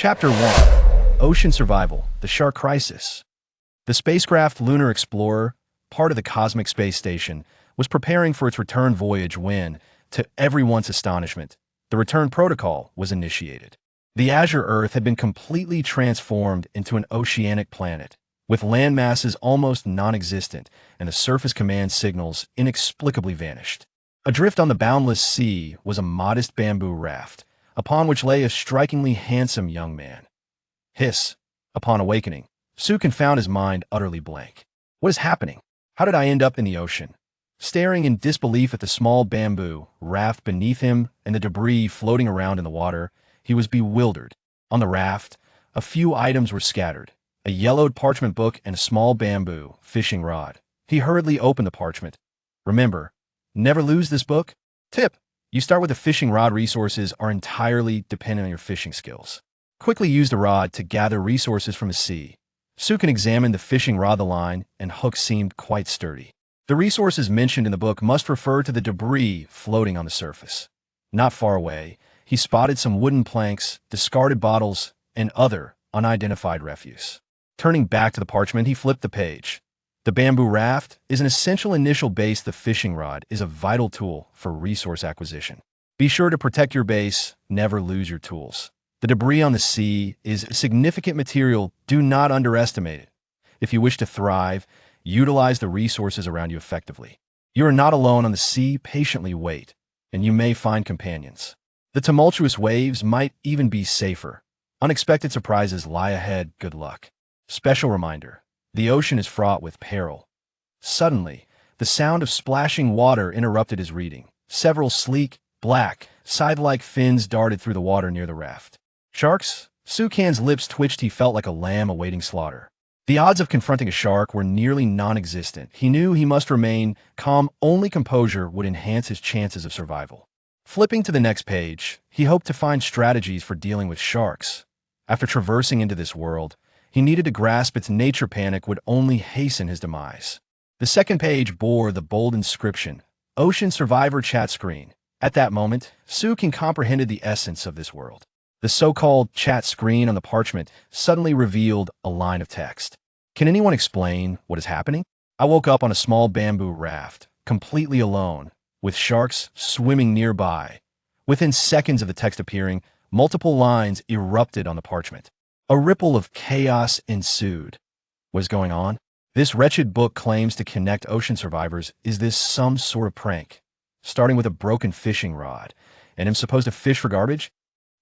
Chapter 1. Ocean Survival, the Shark Crisis. The spacecraft Lunar Explorer, part of the Cosmic Space Station, was preparing for its return voyage when, to everyone's astonishment, the return protocol was initiated. The azure Earth had been completely transformed into an oceanic planet, with land masses almost non-existent and the surface command signals inexplicably vanished. Adrift on the boundless sea was a modest bamboo raft, upon which lay a strikingly handsome young man. Hiss. Upon awakening, Sukin found his mind utterly blank. What is happening? How did I end up in the ocean? Staring in disbelief at the small bamboo raft beneath him and the debris floating around in the water, he was bewildered. On the raft, a few items were scattered: a yellowed parchment book and a small bamboo fishing rod. He hurriedly opened the parchment. Remember, never lose this book? Tip: you start with a fishing rod. Resources are entirely dependent on your fishing skills. Quickly use the rod to gather resources from the sea. Sukin examined the fishing rod. The line and hook seemed quite sturdy. The resources mentioned in the book must refer to the debris floating on the surface. Not far away, he spotted some wooden planks, discarded bottles, and other unidentified refuse. Turning back to the parchment, he flipped the page. The bamboo raft is an essential initial base. The fishing rod is a vital tool for resource acquisition. Be sure to protect your base, never lose your tools. The debris on the sea is significant material. Do not underestimate it. If you wish to thrive, utilize the resources around you effectively. You are not alone on the sea. Patiently wait, and you may find companions. The tumultuous waves might even be safer. Unexpected surprises lie ahead. Good luck. Special reminder: the ocean is fraught with peril. Suddenly, the sound of splashing water interrupted his reading. Several sleek, black, scythe-like fins darted through the water near the raft. Sharks? Sukin's lips twitched. He felt like a lamb awaiting slaughter. The odds of confronting a shark were nearly non-existent. He knew he must remain calm. Only composure would enhance his chances of survival. Flipping to the next page, he hoped to find strategies for dealing with sharks. After traversing into this world, he needed to grasp its nature. Panic would only hasten his demise. The second page bore the bold inscription, Ocean Survivor Chat Screen. At that moment, Sukin comprehended the essence of this world. The so-called chat screen on the parchment suddenly revealed a line of text. Can anyone explain what is happening? I woke up on a small bamboo raft, completely alone, with sharks swimming nearby. Within seconds of the text appearing, multiple lines erupted on the parchment. A ripple of chaos ensued. What is going on? This wretched book claims to connect ocean survivors. Is this some sort of prank? Starting with a broken fishing rod, and I'm supposed to fish for garbage?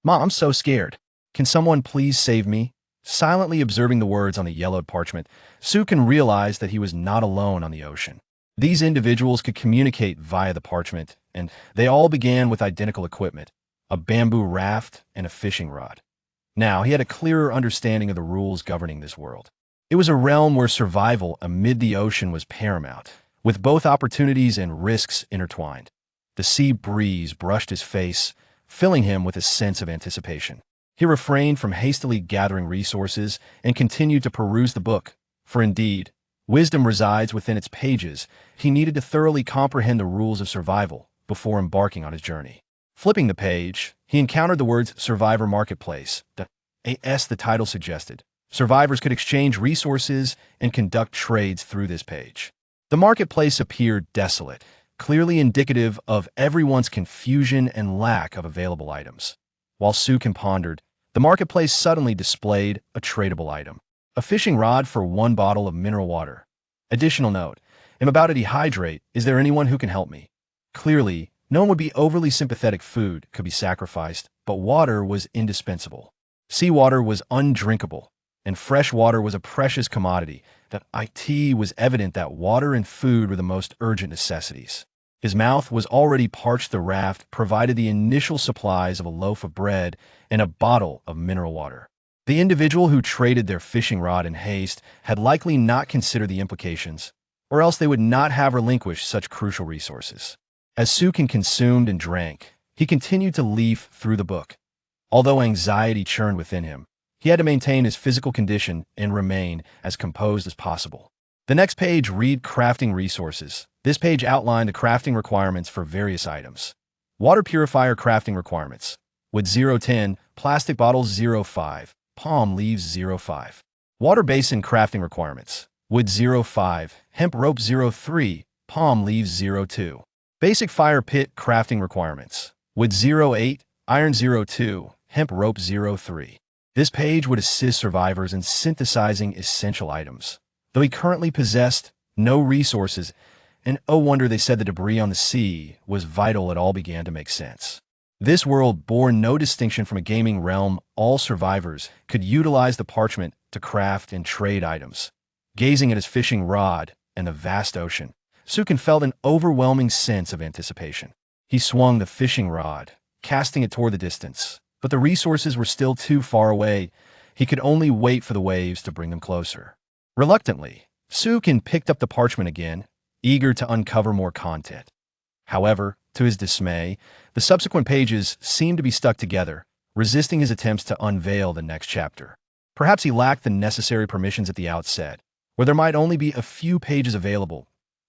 Mom, I'm so scared. Can someone please save me? Silently observing the words on the yellowed parchment, Sukin realized that he was not alone on the ocean. These individuals could communicate via the parchment, and they all began with identical equipment: a bamboo raft and a fishing rod. Now he had a clearer understanding of the rules governing this world. It was a realm where survival amid the ocean was paramount, with both opportunities and risks intertwined. The sea breeze brushed his face, filling him with a sense of anticipation. He refrained from hastily gathering resources and continued to peruse the book, for indeed, wisdom resides within its pages. He needed to thoroughly comprehend the rules of survival before embarking on his journey. Flipping the page, he encountered the words Survivor Marketplace. The title suggested. Survivors could exchange resources and conduct trades through this page. The marketplace appeared desolate, clearly indicative of everyone's confusion and lack of available items. While Sukin pondered, the marketplace suddenly displayed a tradable item: a fishing rod for 1 bottle of mineral water. Additional note: I'm about to dehydrate. Is there anyone who can help me? Clearly, no one would be overly sympathetic. Food could be sacrificed, but water was indispensable. Seawater was undrinkable, and fresh water was a precious commodity. It was evident that water and food were the most urgent necessities. His mouth was already parched. The raft provided the initial supplies of a loaf of bread and a bottle of mineral water. The individual who traded their fishing rod in haste had likely not considered the implications, or else they would not have relinquished such crucial resources. As Sukin consumed and drank, he continued to leaf through the book. Although anxiety churned within him, he had to maintain his physical condition and remain as composed as possible. The next page read Crafting Resources. This page outlined the crafting requirements for various items. Water purifier crafting requirements: wood 0.10, plastic bottles 0.5, palm leaves 0.5. Water basin crafting requirements: wood 0.5, hemp rope 0.3, palm leaves 0.2. Basic fire pit crafting requirements: wood 0.8, iron 0.2, hemp rope 0.3. This page would assist survivors in synthesizing essential items. Though he currently possessed no resources, and oh wonder they said the debris on the sea was vital, it all began to make sense. This world bore no distinction from a gaming realm. All survivors could utilize the parchment to craft and trade items. Gazing at his fishing rod and the vast ocean, Sukin felt an overwhelming sense of anticipation. He swung the fishing rod, casting it toward the distance, but the resources were still too far away. He could only wait for the waves to bring them closer. Reluctantly, Sukin picked up the parchment again, eager to uncover more content. However, to his dismay, the subsequent pages seemed to be stuck together, resisting his attempts to unveil the next chapter. Perhaps he lacked the necessary permissions at the outset, or there might only be a few pages available.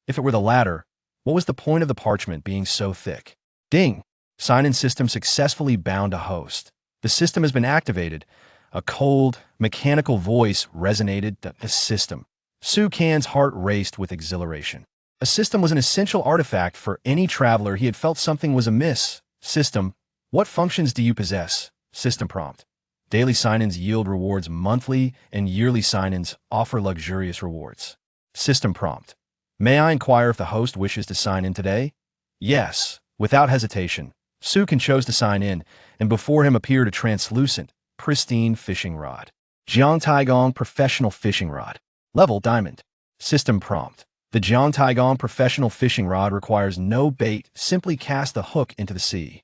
If it were the latter, what was the point of the parchment being so thick? Ding! Sign-in system successfully bound to host. The system has been activated. A cold, mechanical voice resonated. The system. Sukin's heart raced with exhilaration. A system was an essential artifact for any traveler. He had felt something was amiss. System. What functions do you possess? System prompt. Daily sign-ins yield rewards. Monthly and yearly sign-ins offer luxurious rewards. System prompt. May I inquire if the host wishes to sign in today? Yes. Without hesitation, Sukin chose to sign in, and before him appeared a translucent, pristine fishing rod. Jiang Taigong Professional Fishing Rod. Level Diamond. System prompt. The Jiang Taigong Professional Fishing Rod requires no bait, simply cast the hook into the sea.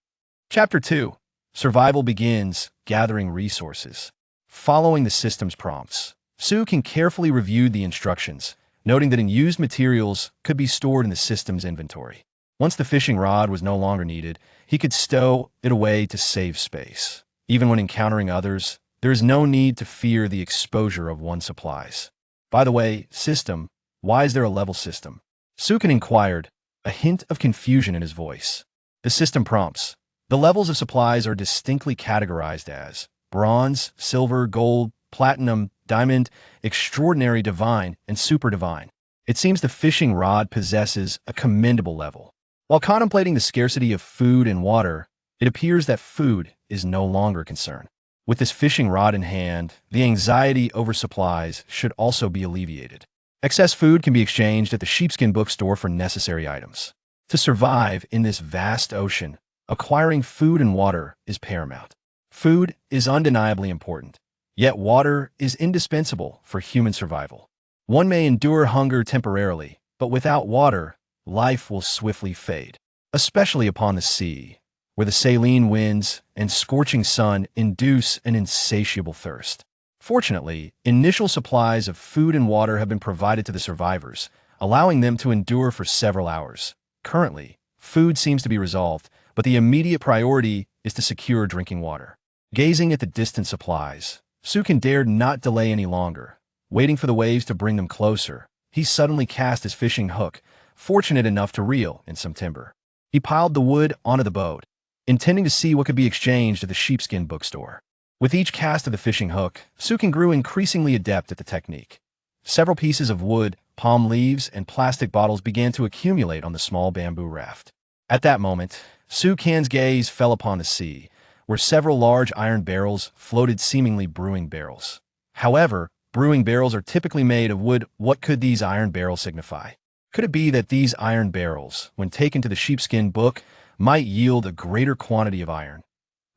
Chapter 2. Survival begins, gathering resources. Following the system's prompts, Sukin carefully reviewed the instructions, noting that unused materials could be stored in the system's inventory. Once the fishing rod was no longer needed, he could stow it away to save space. Even when encountering others, there is no need to fear the exposure of one's supplies. By the way, system, why is there a level system? Sukin inquired, a hint of confusion in his voice. The system prompts. The levels of supplies are distinctly categorized as bronze, silver, gold, platinum, diamond, extraordinary, divine, and super divine. It seems the fishing rod possesses a commendable level. While contemplating the scarcity of food and water, it appears that food is no longer a concern. With this fishing rod in hand, the anxiety over supplies should also be alleviated. Excess food can be exchanged at the sheepskin bookstore for necessary items. To survive in this vast ocean, acquiring food and water is paramount. Food is undeniably important, yet water is indispensable for human survival. One may endure hunger temporarily, but without water, life will swiftly fade, especially upon the sea, where the saline winds and scorching sun induce an insatiable thirst. Fortunately, initial supplies of food and water have been provided to the survivors, allowing them to endure for several hours. Currently, food seems to be resolved, but the immediate priority is to secure drinking water. Gazing at the distant supplies, Sukin dared not delay any longer. Waiting for the waves to bring them closer, he suddenly cast his fishing hook, fortunate enough to reel in some timber. He piled the wood onto the boat, intending to see what could be exchanged at the sheepskin bookstore. With each cast of the fishing hook, Sukin grew increasingly adept at the technique. Several pieces of wood, palm leaves, and plastic bottles began to accumulate on the small bamboo raft. At that moment, Sukin's gaze fell upon the sea, where several large iron barrels floated, seemingly brewing barrels. However, brewing barrels are typically made of wood. What could these iron barrels signify? Could it be that these iron barrels, when taken to the sheepskin book, might yield a greater quantity of iron?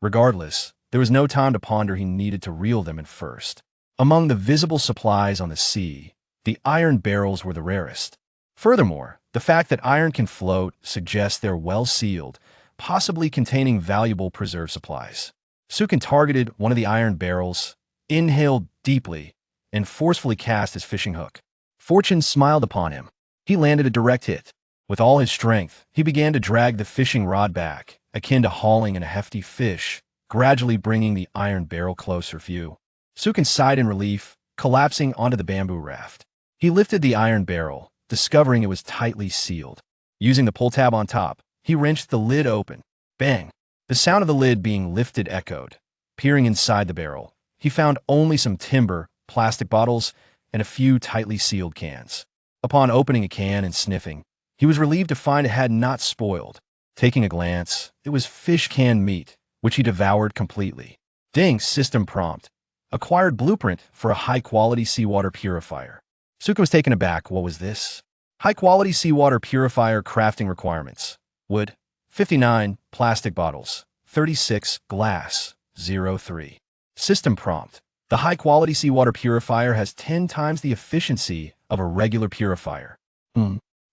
Regardless, there was no time to ponder. He needed to reel them in first. Among the visible supplies on the sea, the iron barrels were the rarest. Furthermore, the fact that iron can float suggests they're well sealed, possibly containing valuable preserved supplies. Sukin targeted one of the iron barrels, inhaled deeply, and forcefully cast his fishing hook. Fortune smiled upon him. He landed a direct hit. With all his strength, he began to drag the fishing rod back, akin to hauling in a hefty fish, gradually bringing the iron barrel closer view. Sukin sighed in relief, collapsing onto the bamboo raft. He lifted the iron barrel, discovering it was tightly sealed. Using the pull tab on top, he wrenched the lid open. Bang! The sound of the lid being lifted echoed. Peering inside the barrel, he found only some timber, plastic bottles, and a few tightly sealed cans. Upon opening a can and sniffing, he was relieved to find it had not spoiled. Taking a glance, it was fish canned meat, which he devoured completely. Ding, system prompt. Acquired blueprint for a high-quality seawater purifier. Suka was taken aback. What was this? High-quality seawater purifier crafting requirements. Wood, 59, plastic bottles, 36, glass, 03. System prompt. The high-quality seawater purifier has 10 times the efficiency of a regular purifier.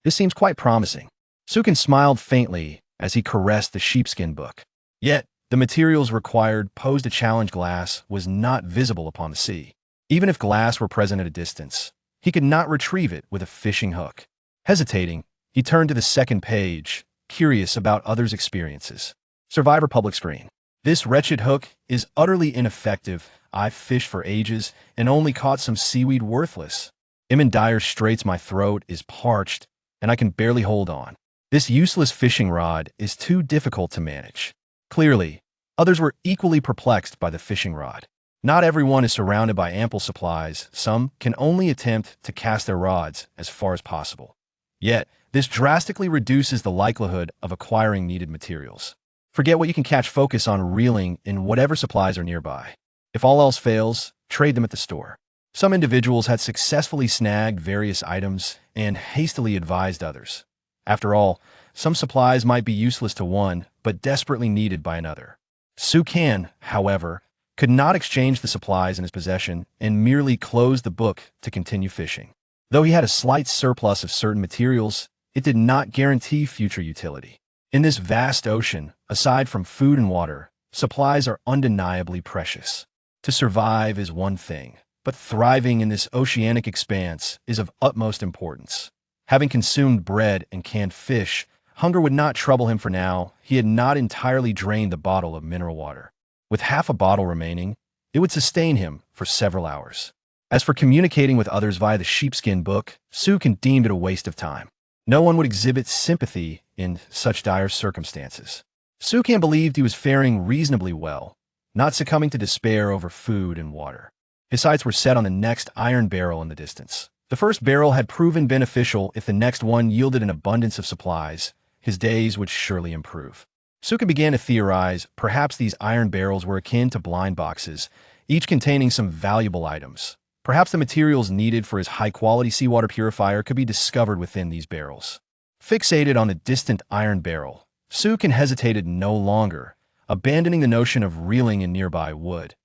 This seems quite promising. Sukin smiled faintly as he caressed the sheepskin book. Yet, the materials required posed a challenge. Glass was not visible upon the sea. Even if glass were present at a distance, he could not retrieve it with a fishing hook. Hesitating, he turned to the second page, curious about others' experiences. Survivor public screen. This wretched hook is utterly ineffective. I've fished for ages and only caught some seaweed worthless. I'm in dire straits. My throat is parched and I can barely hold on. This useless fishing rod is too difficult to manage. Clearly, others were equally perplexed by the fishing rod. Not everyone is surrounded by ample supplies. Some can only attempt to cast their rods as far as possible. Yet, this drastically reduces the likelihood of acquiring needed materials. Forget what you can catch. Focus on reeling in whatever supplies are nearby. If all else fails, trade them at the store. Some individuals had successfully snagged various items and hastily advised others. After all, some supplies might be useless to one, but desperately needed by another. Sukan, however, could not exchange the supplies in his possession and merely closed the book to continue fishing. Though he had a slight surplus of certain materials, it did not guarantee future utility. In this vast ocean, aside from food and water, supplies are undeniably precious. To survive is one thing, but thriving in this oceanic expanse is of utmost importance. Having consumed bread and canned fish, hunger would not trouble him for now. He had not entirely drained the bottle of mineral water. With half a bottle remaining, it would sustain him for several hours. As for communicating with others via the sheepskin book, Sukan deemed it a waste of time. No one would exhibit sympathy in such dire circumstances. Sukan believed he was faring reasonably well, not succumbing to despair over food and water. His sights were set on the next iron barrel in the distance. The first barrel had proven beneficial. If the next one yielded an abundance of supplies, his days would surely improve. Sukan began to theorize perhaps these iron barrels were akin to blind boxes, each containing some valuable items. Perhaps the materials needed for his high-quality seawater purifier could be discovered within these barrels. Fixated on the distant iron barrel, Sukan hesitated no longer, abandoning the notion of reeling in nearby wood.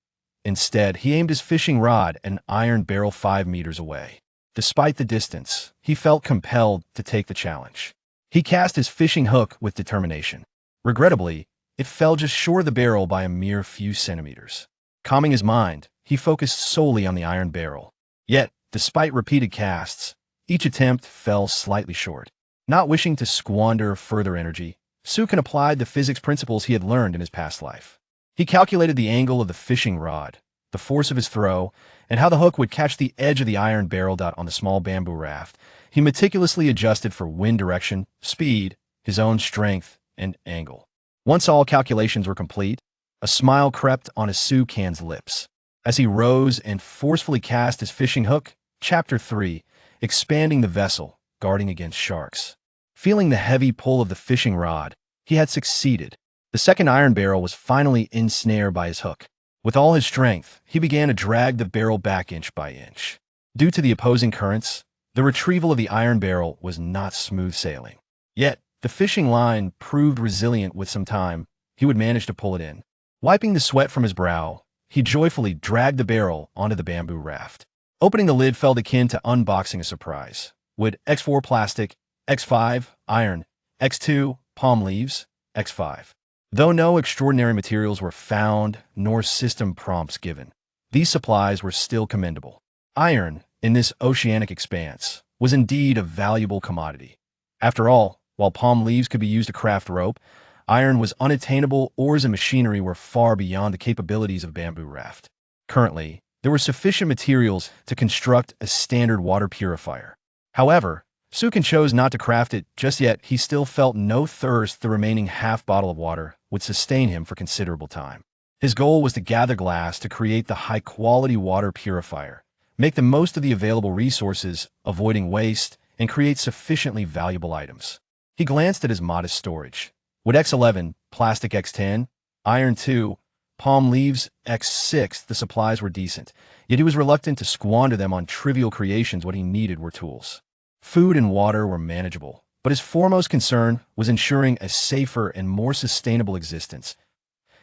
Instead, he aimed his fishing rod at an iron barrel 5 meters away. Despite the distance, he felt compelled to take the challenge. He cast his fishing hook with determination. Regrettably, it fell just short of the barrel by a mere few centimeters. Calming his mind, he focused solely on the iron barrel. Yet, despite repeated casts, each attempt fell slightly short. Not wishing to squander further energy, Sukan applied the physics principles he had learned in his past life. He calculated the angle of the fishing rod, the force of his throw, and how the hook would catch the edge of the iron barrel on the small bamboo raft. He meticulously adjusted for wind direction, speed, his own strength, and angle. Once all calculations were complete, a smile crept on his Sukan's lips. As he rose and forcefully cast his fishing hook, Chapter 3, expanding the vessel, guarding against sharks. Feeling the heavy pull of the fishing rod, he had succeeded. The second iron barrel was finally ensnared by his hook. With all his strength, he began to drag the barrel back inch by inch. Due to the opposing currents, the retrieval of the iron barrel was not smooth sailing. Yet, the fishing line proved resilient. With some time, he would manage to pull it in. Wiping the sweat from his brow, he joyfully dragged the barrel onto the bamboo raft. Opening the lid felt akin to unboxing a surprise. Wood, X4 plastic, X5 iron, X2 palm leaves, X5. Though no extraordinary materials were found nor system prompts given, these supplies were still commendable. Iron, in this oceanic expanse, was indeed a valuable commodity. After all, while palm leaves could be used to craft rope, iron was unattainable. Oars and machinery were far beyond the capabilities of bamboo raft. Currently, there were sufficient materials to construct a standard water purifier. However, Sukan chose not to craft it just yet. He still felt no thirst. The remaining half bottle of water would sustain him for considerable time. His goal was to gather glass to create the high-quality water purifier, make the most of the available resources, avoiding waste, and create sufficiently valuable items. He glanced at his modest storage. Wood X11, plastic X10, iron 2, palm leaves X6, the supplies were decent, yet he was reluctant to squander them on trivial creations. What he needed were tools. Food and water were manageable, but his foremost concern was ensuring a safer and more sustainable existence.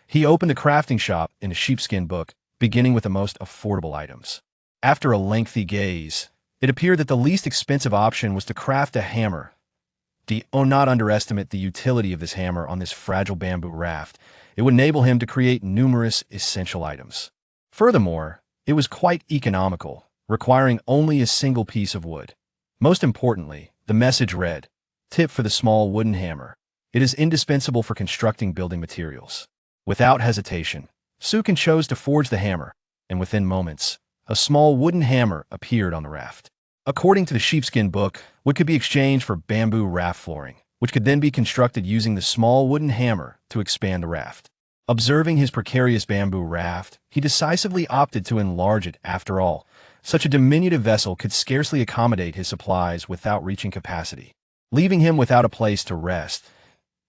He opened a crafting shop in a sheepskin book, beginning with the most affordable items. After a lengthy gaze, it appeared that the least expensive option was to craft a hammer. Do not underestimate the utility of this hammer on this fragile bamboo raft. It would enable him to create numerous essential items. Furthermore, it was quite economical, requiring only a single piece of wood. Most importantly, the message read, "Tip for the small wooden hammer. It is indispensable for constructing building materials." Without hesitation, Sukin chose to forge the hammer, and within moments, a small wooden hammer appeared on the raft. According to the sheepskin book, wood could be exchanged for bamboo raft flooring, which could then be constructed using the small wooden hammer to expand the raft. Observing his precarious bamboo raft, he decisively opted to enlarge it. After all, such a diminutive vessel could scarcely accommodate his supplies without reaching capacity. Leaving him without a place to rest,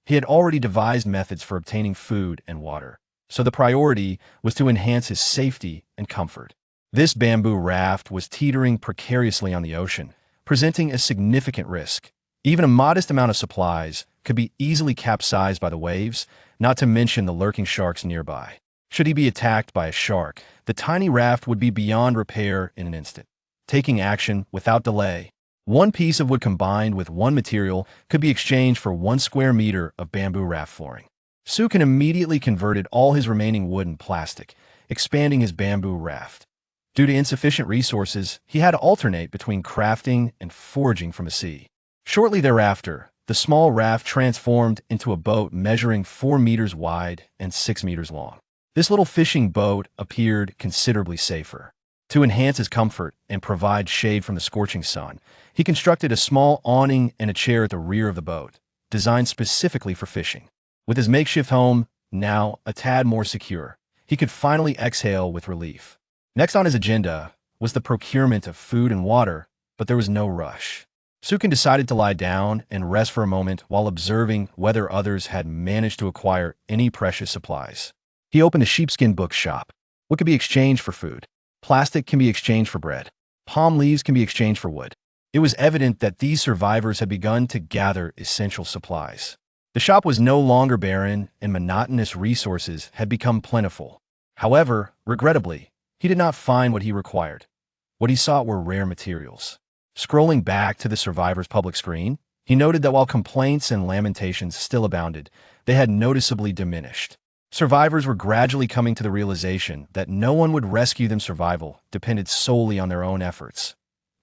he had already devised methods for obtaining food and water, so the priority was to enhance his safety and comfort. This bamboo raft was teetering precariously on the ocean, presenting a significant risk. Even a modest amount of supplies could be easily capsized by the waves, not to mention the lurking sharks nearby. Should he be attacked by a shark, the tiny raft would be beyond repair in an instant. Taking action without delay, one piece of wood combined with one material could be exchanged for 1 square meter of bamboo raft flooring. Sukin immediately converted all his remaining wood and plastic, expanding his bamboo raft. Due to insufficient resources, he had to alternate between crafting and foraging from the sea. Shortly thereafter, the small raft transformed into a boat measuring 4 meters wide and 6 meters long. This little fishing boat appeared considerably safer. To enhance his comfort and provide shade from the scorching sun, he constructed a small awning and a chair at the rear of the boat, designed specifically for fishing. With his makeshift home now a tad more secure, he could finally exhale with relief. Next on his agenda was the procurement of food and water, but there was no rush. Sukin decided to lie down and rest for a moment while observing whether others had managed to acquire any precious supplies. He opened a sheepskin book shop. What could be exchanged for food? Plastic can be exchanged for bread. Palm leaves can be exchanged for wood. It was evident that these survivors had begun to gather essential supplies. The shop was no longer barren, and monotonous resources had become plentiful. However, regrettably, he did not find what he required. What he sought were rare materials. Scrolling back to the survivors' public screen, he noted that while complaints and lamentations still abounded, they had noticeably diminished. Survivors were gradually coming to the realization that no one would rescue them. Survival depended solely on their own efforts.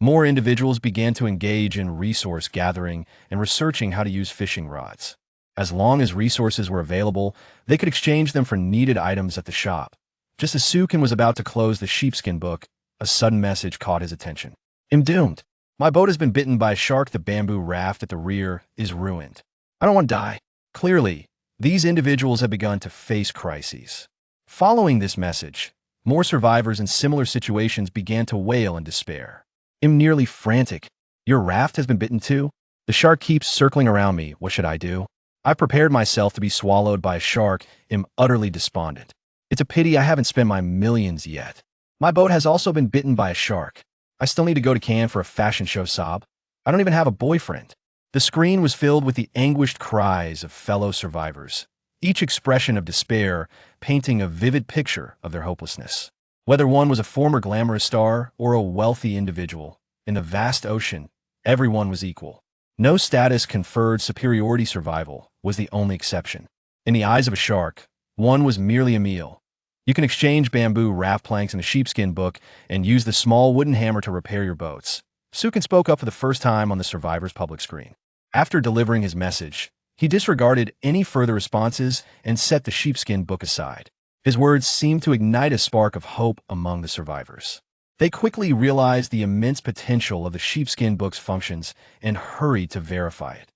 More individuals began to engage in resource gathering and researching how to use fishing rods. As long as resources were available, they could exchange them for needed items at the shop. Just as Sukin was about to close the sheepskin book, a sudden message caught his attention. "I'm doomed. My boat has been bitten by a shark. The bamboo raft at the rear is ruined. I don't want to die." Clearly, these individuals have begun to face crises. Following this message, more survivors in similar situations began to wail in despair. "I'm nearly frantic. Your raft has been bitten too? The shark keeps circling around me. What should I do? I prepared myself to be swallowed by a shark. I'm utterly despondent. It's a pity I haven't spent my millions yet. My boat has also been bitten by a shark. I still need to go to Cannes for a fashion show. Sob. I don't even have a boyfriend." The screen was filled with the anguished cries of fellow survivors, each expression of despair painting a vivid picture of their hopelessness. Whether one was a former glamorous star or a wealthy individual, in the vast ocean, everyone was equal. No status conferred superiority. Survival was the only exception. In the eyes of a shark, one was merely a meal. You can exchange bamboo raft planks in a sheepskin book and use the small wooden hammer to repair your boats. Sukin spoke up for the first time on the survivor's public screen. After delivering his message, he disregarded any further responses and set the sheepskin book aside. His words seemed to ignite a spark of hope among the survivors. They quickly realized the immense potential of the sheepskin book's functions and hurried to verify it.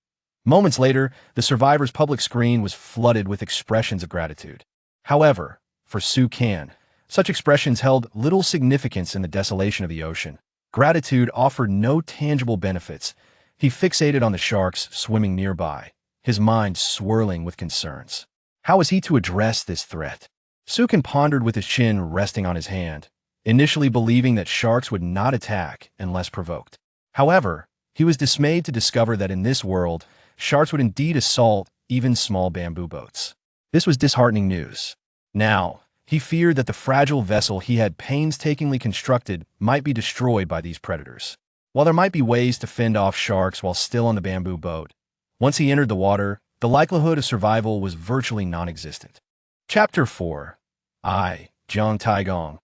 Moments later, the survivor's public screen was flooded with expressions of gratitude. However, for Su Kan, such expressions held little significance in the desolation of the ocean. Gratitude offered no tangible benefits. He fixated on the sharks swimming nearby, his mind swirling with concerns. How was he to address this threat? Su Kan pondered with his chin resting on his hand, initially believing that sharks would not attack unless provoked. However, he was dismayed to discover that in this world, sharks would indeed assault even small bamboo boats. This was disheartening news. Now, he feared that the fragile vessel he had painstakingly constructed might be destroyed by these predators. While there might be ways to fend off sharks while still on the bamboo boat, once he entered the water, the likelihood of survival was virtually non-existent. Chapter 4. Jiang Taigong,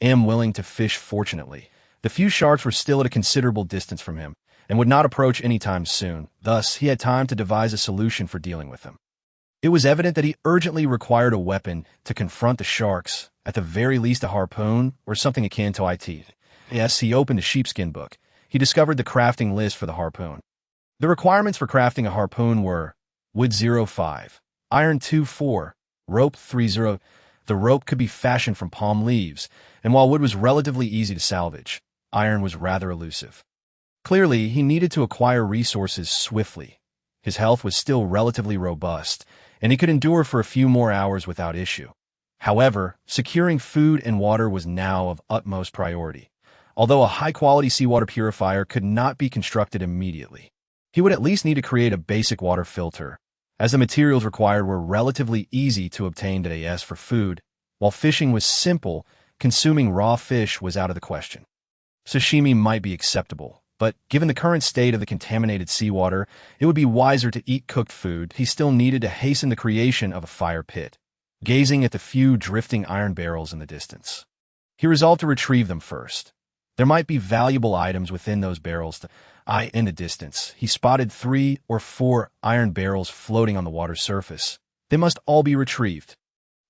am willing to fish fortunately. The few sharks were still at a considerable distance from him, and would not approach anytime soon. Thus, he had time to devise a solution for dealing with them. It was evident that he urgently required a weapon to confront the sharks, at the very least a harpoon or something akin to it. Yes, he opened a sheepskin book. He discovered the crafting list for the harpoon. The requirements for crafting a harpoon were wood 0.5, iron 2.4, rope 3.0. The rope could be fashioned from palm leaves, and while wood was relatively easy to salvage, iron was rather elusive. Clearly, he needed to acquire resources swiftly. His health was still relatively robust, and he could endure for a few more hours without issue. However, securing food and water was now of utmost priority. Although a high-quality seawater purifier could not be constructed immediately, he would at least need to create a basic water filter, as the materials required were relatively easy to obtain today for food. While fishing was simple, consuming raw fish was out of the question. Sashimi might be acceptable, but given the current state of the contaminated seawater, it would be wiser to eat cooked food. He still needed to hasten the creation of a fire pit, gazing at the few drifting iron barrels in the distance. He resolved to retrieve them first. There might be valuable items within those barrels. In the distance, he spotted 3 or 4 iron barrels floating on the water's surface. They must all be retrieved.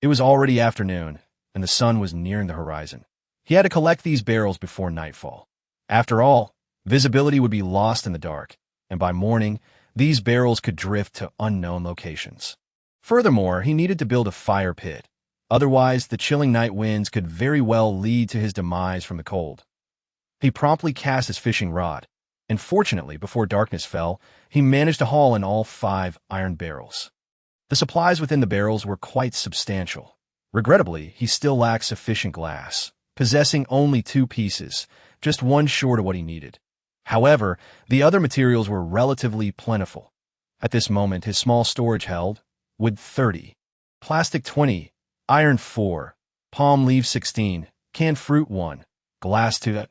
It was already afternoon, and the sun was nearing the horizon. He had to collect these barrels before nightfall. After all, visibility would be lost in the dark, and by morning, these barrels could drift to unknown locations. Furthermore, he needed to build a fire pit. Otherwise, the chilling night winds could very well lead to his demise from the cold. He promptly cast his fishing rod, and fortunately, before darkness fell, he managed to haul in all 5 iron barrels. The supplies within the barrels were quite substantial. Regrettably, he still lacked sufficient glass, possessing only 2 pieces, just one short of what he needed. However, the other materials were relatively plentiful. At this moment, his small storage held wood 30, plastic 20, iron 4, palm leaf 16, canned fruit 1, glass 2.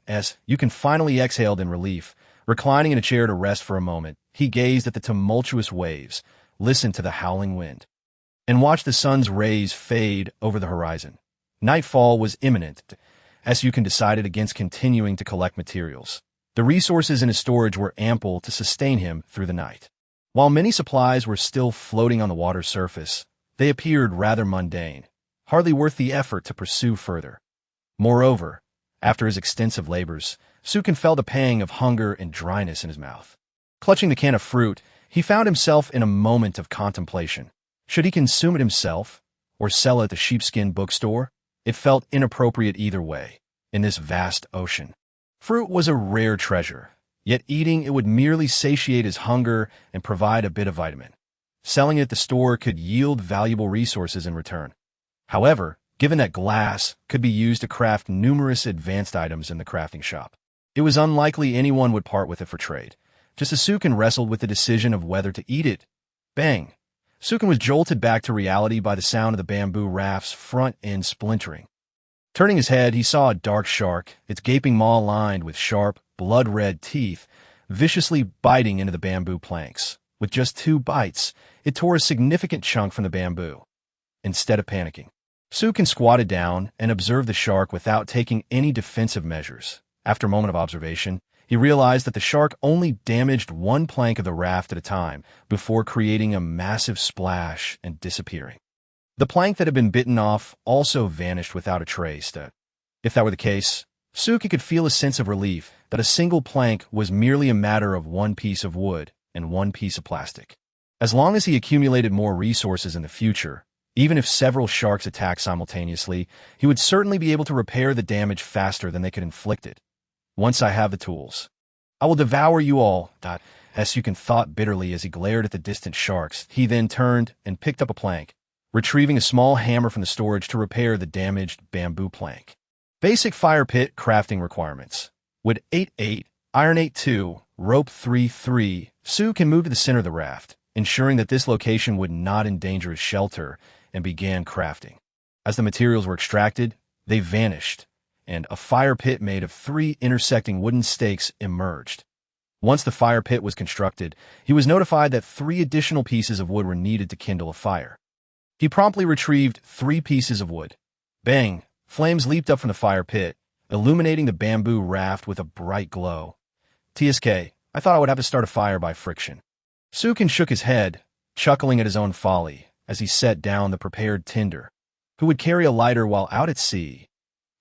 You can finally exhaled in relief. Reclining in a chair to rest for a moment, he gazed at the tumultuous waves, listened to the howling wind, and watched the sun's rays fade over the horizon. Nightfall was imminent. Yukin decided against continuing to collect materials. The resources in his storage were ample to sustain him through the night. While many supplies were still floating on the water's surface, they appeared rather mundane, hardly worth the effort to pursue further. Moreover, after his extensive labors, Su Kan felt a pang of hunger and dryness in his mouth. Clutching the can of fruit, he found himself in a moment of contemplation. Should he consume it himself, or sell it at the sheepskin bookstore? It felt inappropriate either way, in this vast ocean. Fruit was a rare treasure, yet eating it would merely satiate his hunger and provide a bit of vitamin. Selling it at the store could yield valuable resources in return. However, given that glass could be used to craft numerous advanced items in the crafting shop, it was unlikely anyone would part with it for trade. Just as Su Kan wrestled with the decision of whether to eat it, bang! Su Kan was jolted back to reality by the sound of the bamboo raft's front end splintering. Turning his head, he saw a dark shark, its gaping maw lined with sharp, blood-red teeth, viciously biting into the bamboo planks. With just 2 bites, it tore a significant chunk from the bamboo. Instead of panicking, Su Kan squatted down and observed the shark without taking any defensive measures. After a moment of observation, he realized that the shark only damaged 1 plank of the raft at a time before creating a massive splash and disappearing. The plank that had been bitten off also vanished without a trace. If that were the case, Su Kan could feel a sense of relief that a single plank was merely a matter of 1 piece of wood and 1 piece of plastic. As long as he accumulated more resources in the future, even if several sharks attacked simultaneously, he would certainly be able to repair the damage faster than they could inflict it. Once I have the tools, I will devour you all, Sukin thought bitterly as he glared at the distant sharks. He then turned and picked up a plank, retrieving a small hammer from the storage to repair the damaged bamboo plank. Basic fire pit crafting requirements. Wood 8-8, iron 8-2, rope 3-3. Su can move to the center of the raft, ensuring that this location would not endanger his shelter, and began crafting. As the materials were extracted, they vanished, and a fire pit made of 3 intersecting wooden stakes emerged. Once the fire pit was constructed, he was notified that 3 additional pieces of wood were needed to kindle a fire. He promptly retrieved 3 pieces of wood. Bang! Flames leaped up from the fire pit, illuminating the bamboo raft with a bright glow. TSK, I thought I would have to start a fire by friction. Sukin shook his head, chuckling at his own folly, as he set down the prepared tinder. Who would carry a lighter while out at sea?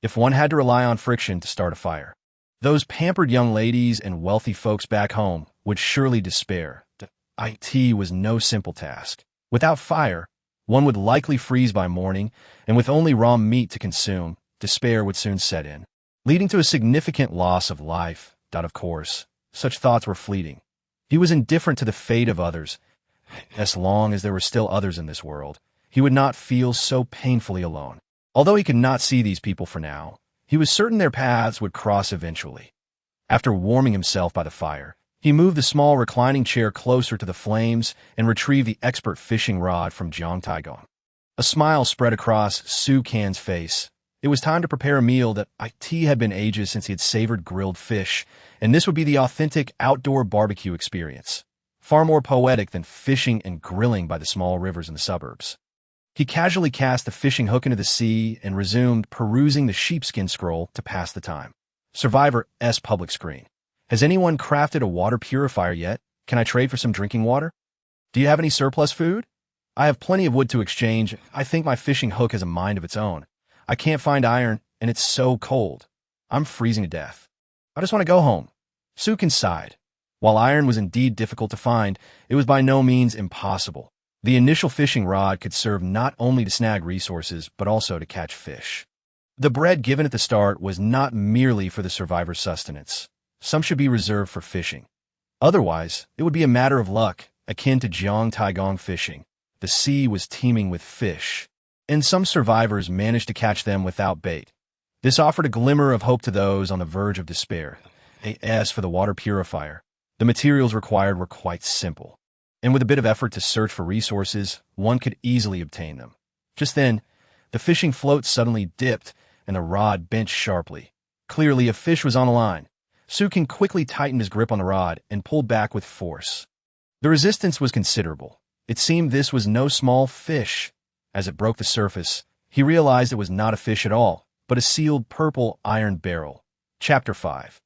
If one had to rely on friction to start a fire, those pampered young ladies and wealthy folks back home would surely despair. It was no simple task. Without fire, one would likely freeze by morning, and with only raw meat to consume, despair would soon set in, leading to a significant loss of life. Of course, such thoughts were fleeting. He was indifferent to the fate of others. As long as there were still others in this world, he would not feel so painfully alone. Although he could not see these people for now, he was certain their paths would cross eventually. After warming himself by the fire, he moved the small reclining chair closer to the flames and retrieved the expert fishing rod from Jiang Taigong. A smile spread across Su Kan's face. It was time to prepare a meal that had been ages since he had savored grilled fish, and this would be the authentic outdoor barbecue experience, far more poetic than fishing and grilling by the small rivers in the suburbs. He casually cast the fishing hook into the sea and resumed perusing the sheepskin scroll to pass the time. Survivor S public screen. Has anyone crafted a water purifier yet? Can I trade for some drinking water? Do you have any surplus food? I have plenty of wood to exchange. I think my fishing hook has a mind of its own. I can't find iron, and it's so cold. I'm freezing to death. I just want to go home. Sukin sighed. While iron was indeed difficult to find, it was by no means impossible. The initial fishing rod could serve not only to snag resources, but also to catch fish. The bread given at the start was not merely for the survivor's sustenance. Some should be reserved for fishing. Otherwise, it would be a matter of luck, akin to Jiang Taigong fishing. The sea was teeming with fish, and some survivors managed to catch them without bait. This offered a glimmer of hope to those on the verge of despair. As for the water purifier, the materials required were quite simple, and with a bit of effort to search for resources, one could easily obtain them. Just then, the fishing float suddenly dipped, and the rod bent sharply. Clearly, a fish was on the line. Sukin quickly tightened his grip on the rod and pulled back with force. The resistance was considerable. It seemed this was no small fish. As it broke the surface, he realized it was not a fish at all, but a sealed purple iron barrel. Chapter 5.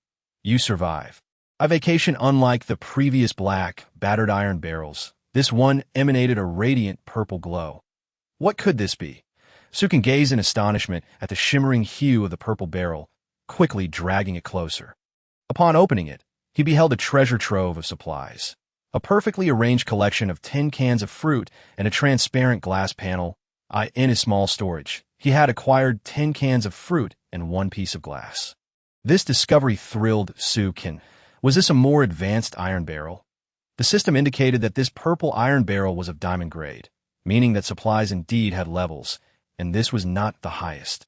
You survive. A vacation unlike the previous black, battered iron barrels. This one emanated a radiant purple glow. What could this be? Sukin gazed in astonishment at the shimmering hue of the purple barrel, quickly dragging it closer. Upon opening it, he beheld a treasure trove of supplies. A perfectly arranged collection of 10 cans of fruit and a transparent glass panel. In his small storage, he had acquired 10 cans of fruit and 1 piece of glass. This discovery thrilled Sukin. Was this a more advanced iron barrel? The system indicated that this purple iron barrel was of diamond grade, meaning that supplies indeed had levels, and this was not the highest.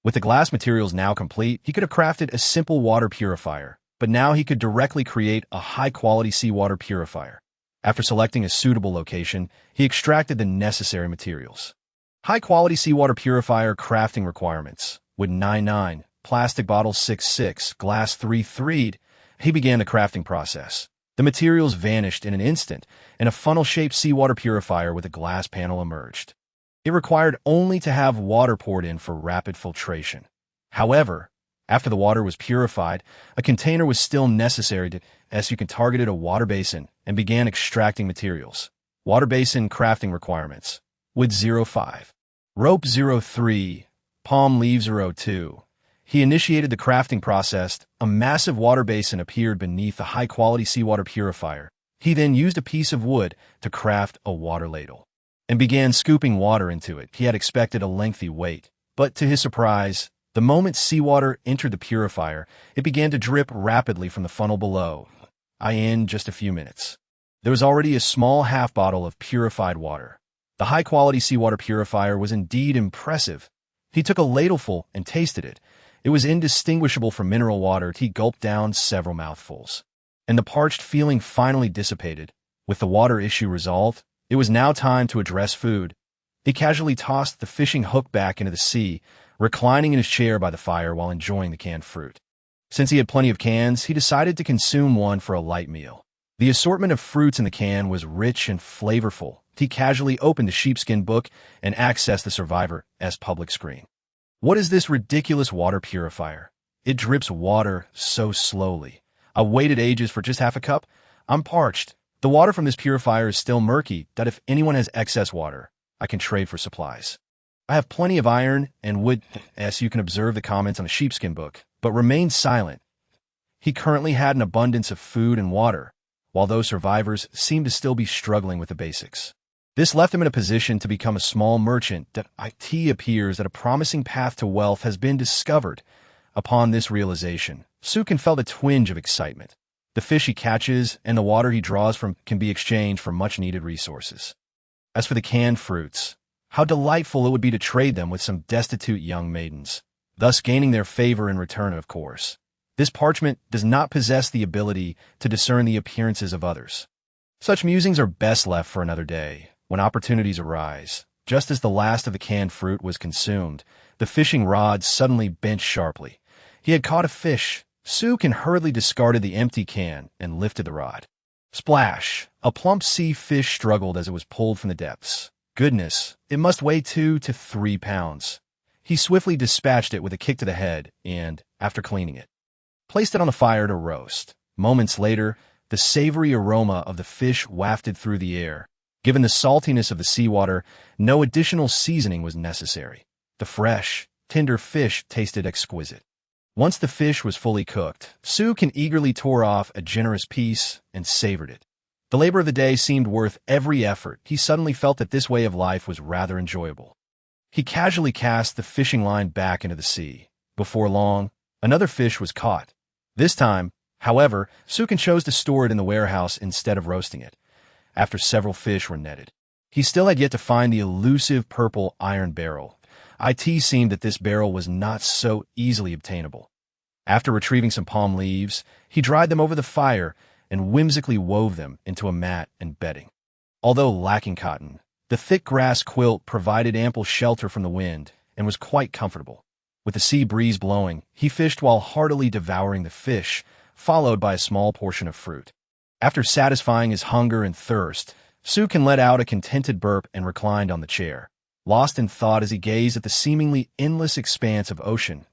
With the glass materials now complete, he could have crafted a simple water purifier, but now he could directly create a high-quality seawater purifier. After selecting a suitable location, he extracted the necessary materials. High-quality seawater purifier crafting requirements. Wood 9-9, plastic bottle 6-6, glass 3-3. He began the crafting process. The materials vanished in an instant, and a funnel-shaped seawater purifier with a glass panel emerged. It required only to have water poured in for rapid filtration. However, after the water was purified, a container was still necessary Sukin targeted a water basin and began extracting materials. Water basin crafting requirements. Wood 05. Rope 03. Palm leaf 02. He initiated the crafting process. A massive water basin appeared beneath the high-quality seawater purifier. He then used a piece of wood to craft a water ladle and began scooping water into it. He had expected a lengthy wait, but to his surprise, the moment seawater entered the purifier, it began to drip rapidly from the funnel below. In just a few minutes, there was already a small half bottle of purified water. The high-quality seawater purifier was indeed impressive. He took a ladleful and tasted it. It was indistinguishable from mineral water. He gulped down several mouthfuls, and the parched feeling finally dissipated. With the water issue resolved, it was now time to address food. He casually tossed the fishing hook back into the sea, reclining in his chair by the fire while enjoying the canned fruit. Since he had plenty of cans, he decided to consume one for a light meal. The assortment of fruits in the can was rich and flavorful. He casually opened the sheepskin book and accessed the Survivor's public screen. What is this ridiculous water purifier? It drips water so slowly. I waited ages for just half a cup. I'm parched. The water from this purifier is still murky. If anyone has excess water, I can trade for supplies. I have plenty of iron and wood. As you can observe the comments on the sheepskin book, but remained silent. He currently had an abundance of food and water, while those survivors seemed to still be struggling with the basics. This left him in a position to become a small merchant. It appears that a promising path to wealth has been discovered. Upon this realization, Sukin felt a twinge of excitement. The fish he catches and the water he draws from can be exchanged for much-needed resources. As for the canned fruits, how delightful it would be to trade them with some destitute young maidens, thus gaining their favor in return, of course. This parchment does not possess the ability to discern the appearances of others. Such musings are best left for another day, when opportunities arise. Just as the last of the canned fruit was consumed, the fishing rod suddenly bent sharply. He had caught a fish. Sukin hurriedly discarded the empty can and lifted the rod. Splash! A plump sea fish struggled as it was pulled from the depths. Goodness, it must weigh 2 to 3 pounds. He swiftly dispatched it with a kick to the head and, after cleaning it, placed it on the fire to roast. Moments later, the savory aroma of the fish wafted through the air. Given the saltiness of the seawater, no additional seasoning was necessary. The fresh, tender fish tasted exquisite. Once the fish was fully cooked, Sukin eagerly tore off a generous piece and savored it. The labor of the day seemed worth every effort. He suddenly felt that this way of life was rather enjoyable. He casually cast the fishing line back into the sea. Before long, another fish was caught. This time, however, Sukin chose to store it in the warehouse instead of roasting it. After several fish were netted, he still had yet to find the elusive purple iron barrel. It seemed that this barrel was not so easily obtainable. After retrieving some palm leaves, he dried them over the fire and whimsically wove them into a mat and bedding. Although lacking cotton, the thick grass quilt provided ample shelter from the wind and was quite comfortable. With the sea breeze blowing, he fished while heartily devouring the fish, followed by a small portion of fruit. After satisfying his hunger and thirst, Sukin let out a contented burp and reclined on the chair, lost in thought as he gazed at the seemingly endless expanse of ocean.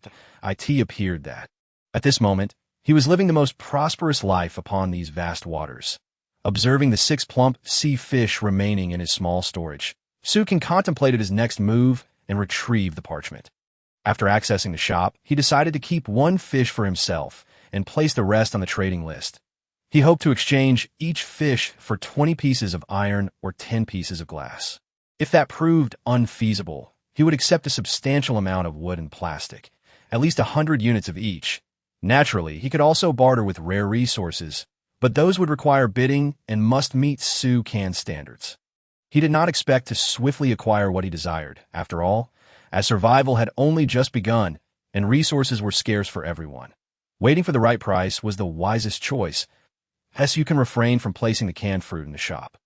It appeared that, at this moment, he was living the most prosperous life upon these vast waters. Observing the 6 plump sea fish remaining in his small storage, Sukin contemplated his next move and retrieved the parchment. After accessing the shop, he decided to keep 1 fish for himself and place the rest on the trading list. He hoped to exchange each fish for 20 pieces of iron or 10 pieces of glass. If that proved unfeasible, he would accept a substantial amount of wood and plastic, at least 100 units of each. Naturally, he could also barter with rare resources, but those would require bidding and must meet Sukin standards. He did not expect to swiftly acquire what he desired. After all, as survival had only just begun, and resources were scarce for everyone. Waiting for the right price was the wisest choice, as you can refrain from placing the canned fruit in the shop.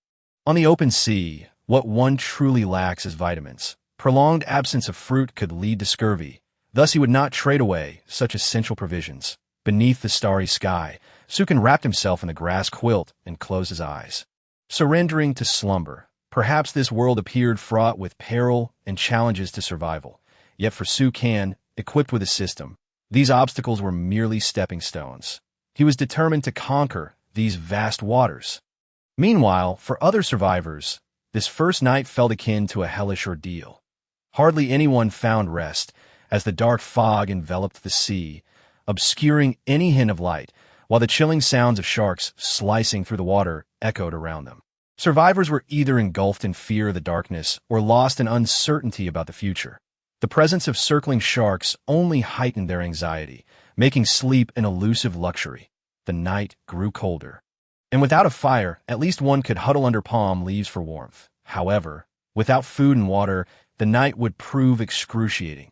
On the open sea, what one truly lacks is vitamins. Prolonged absence of fruit could lead to scurvy. Thus he would not trade away such essential provisions. Beneath the starry sky, Sukin wrapped himself in the grass quilt and closed his eyes, surrendering to slumber. Perhaps this world appeared fraught with peril and challenges to survival. Yet for Sukin, equipped with a system, these obstacles were merely stepping stones. He was determined to conquer these vast waters. Meanwhile, for other survivors, this first night felt akin to a hellish ordeal. Hardly anyone found rest, as the dark fog enveloped the sea, obscuring any hint of light. while the chilling sounds of sharks slicing through the water echoed around them. Survivors were either engulfed in fear of the darkness or lost in uncertainty about the future. The presence of circling sharks only heightened their anxiety, making sleep an elusive luxury. The night grew colder. And without a fire, at least one could huddle under palm leaves for warmth. However, without food and water, the night would prove excruciating.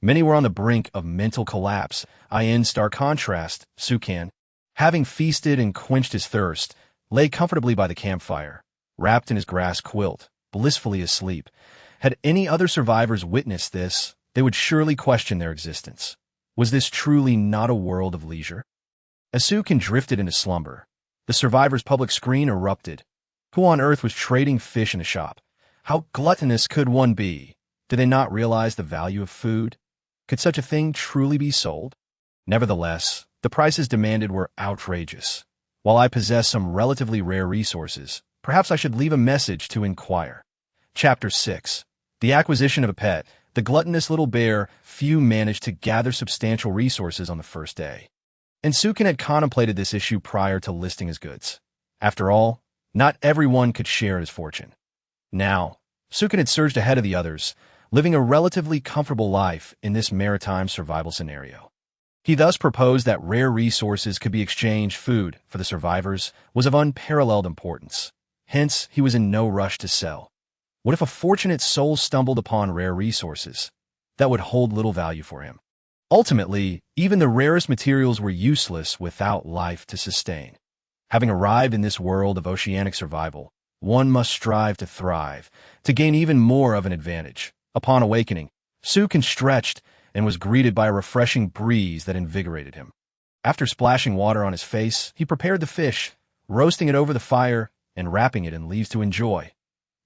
Many were on the brink of mental collapse. In stark contrast, Sukan, having feasted and quenched his thirst, lay comfortably by the campfire, wrapped in his grass quilt, blissfully asleep. Had any other survivors witnessed this, they would surely question their existence. Was this truly not a world of leisure? As Sukan drifted into slumber, the survivor's public screen erupted. Who on earth was trading fish in a shop? How gluttonous could one be? Did they not realize the value of food? Could such a thing truly be sold? Nevertheless, the prices demanded were outrageous. While I possess some relatively rare resources, perhaps I should leave a message to inquire. Chapter 6. The acquisition of a pet. The gluttonous little bear. Few managed to gather substantial resources on the first day. And Sukan had contemplated this issue prior to listing his goods. After all, not everyone could share his fortune. Now, Sukan had surged ahead of the others, living a relatively comfortable life in this maritime survival scenario. He thus proposed that rare resources could be exchanged. Food, for the survivors, was of unparalleled importance. Hence, he was in no rush to sell. What if a fortunate soul stumbled upon rare resources? That would hold little value for him. Ultimately, even the rarest materials were useless without life to sustain. Having arrived in this world of oceanic survival, one must strive to thrive, to gain even more of an advantage. Upon awakening, Sukan stretched and was greeted by a refreshing breeze that invigorated him. After splashing water on his face, he prepared the fish, roasting it over the fire and wrapping it in leaves to enjoy.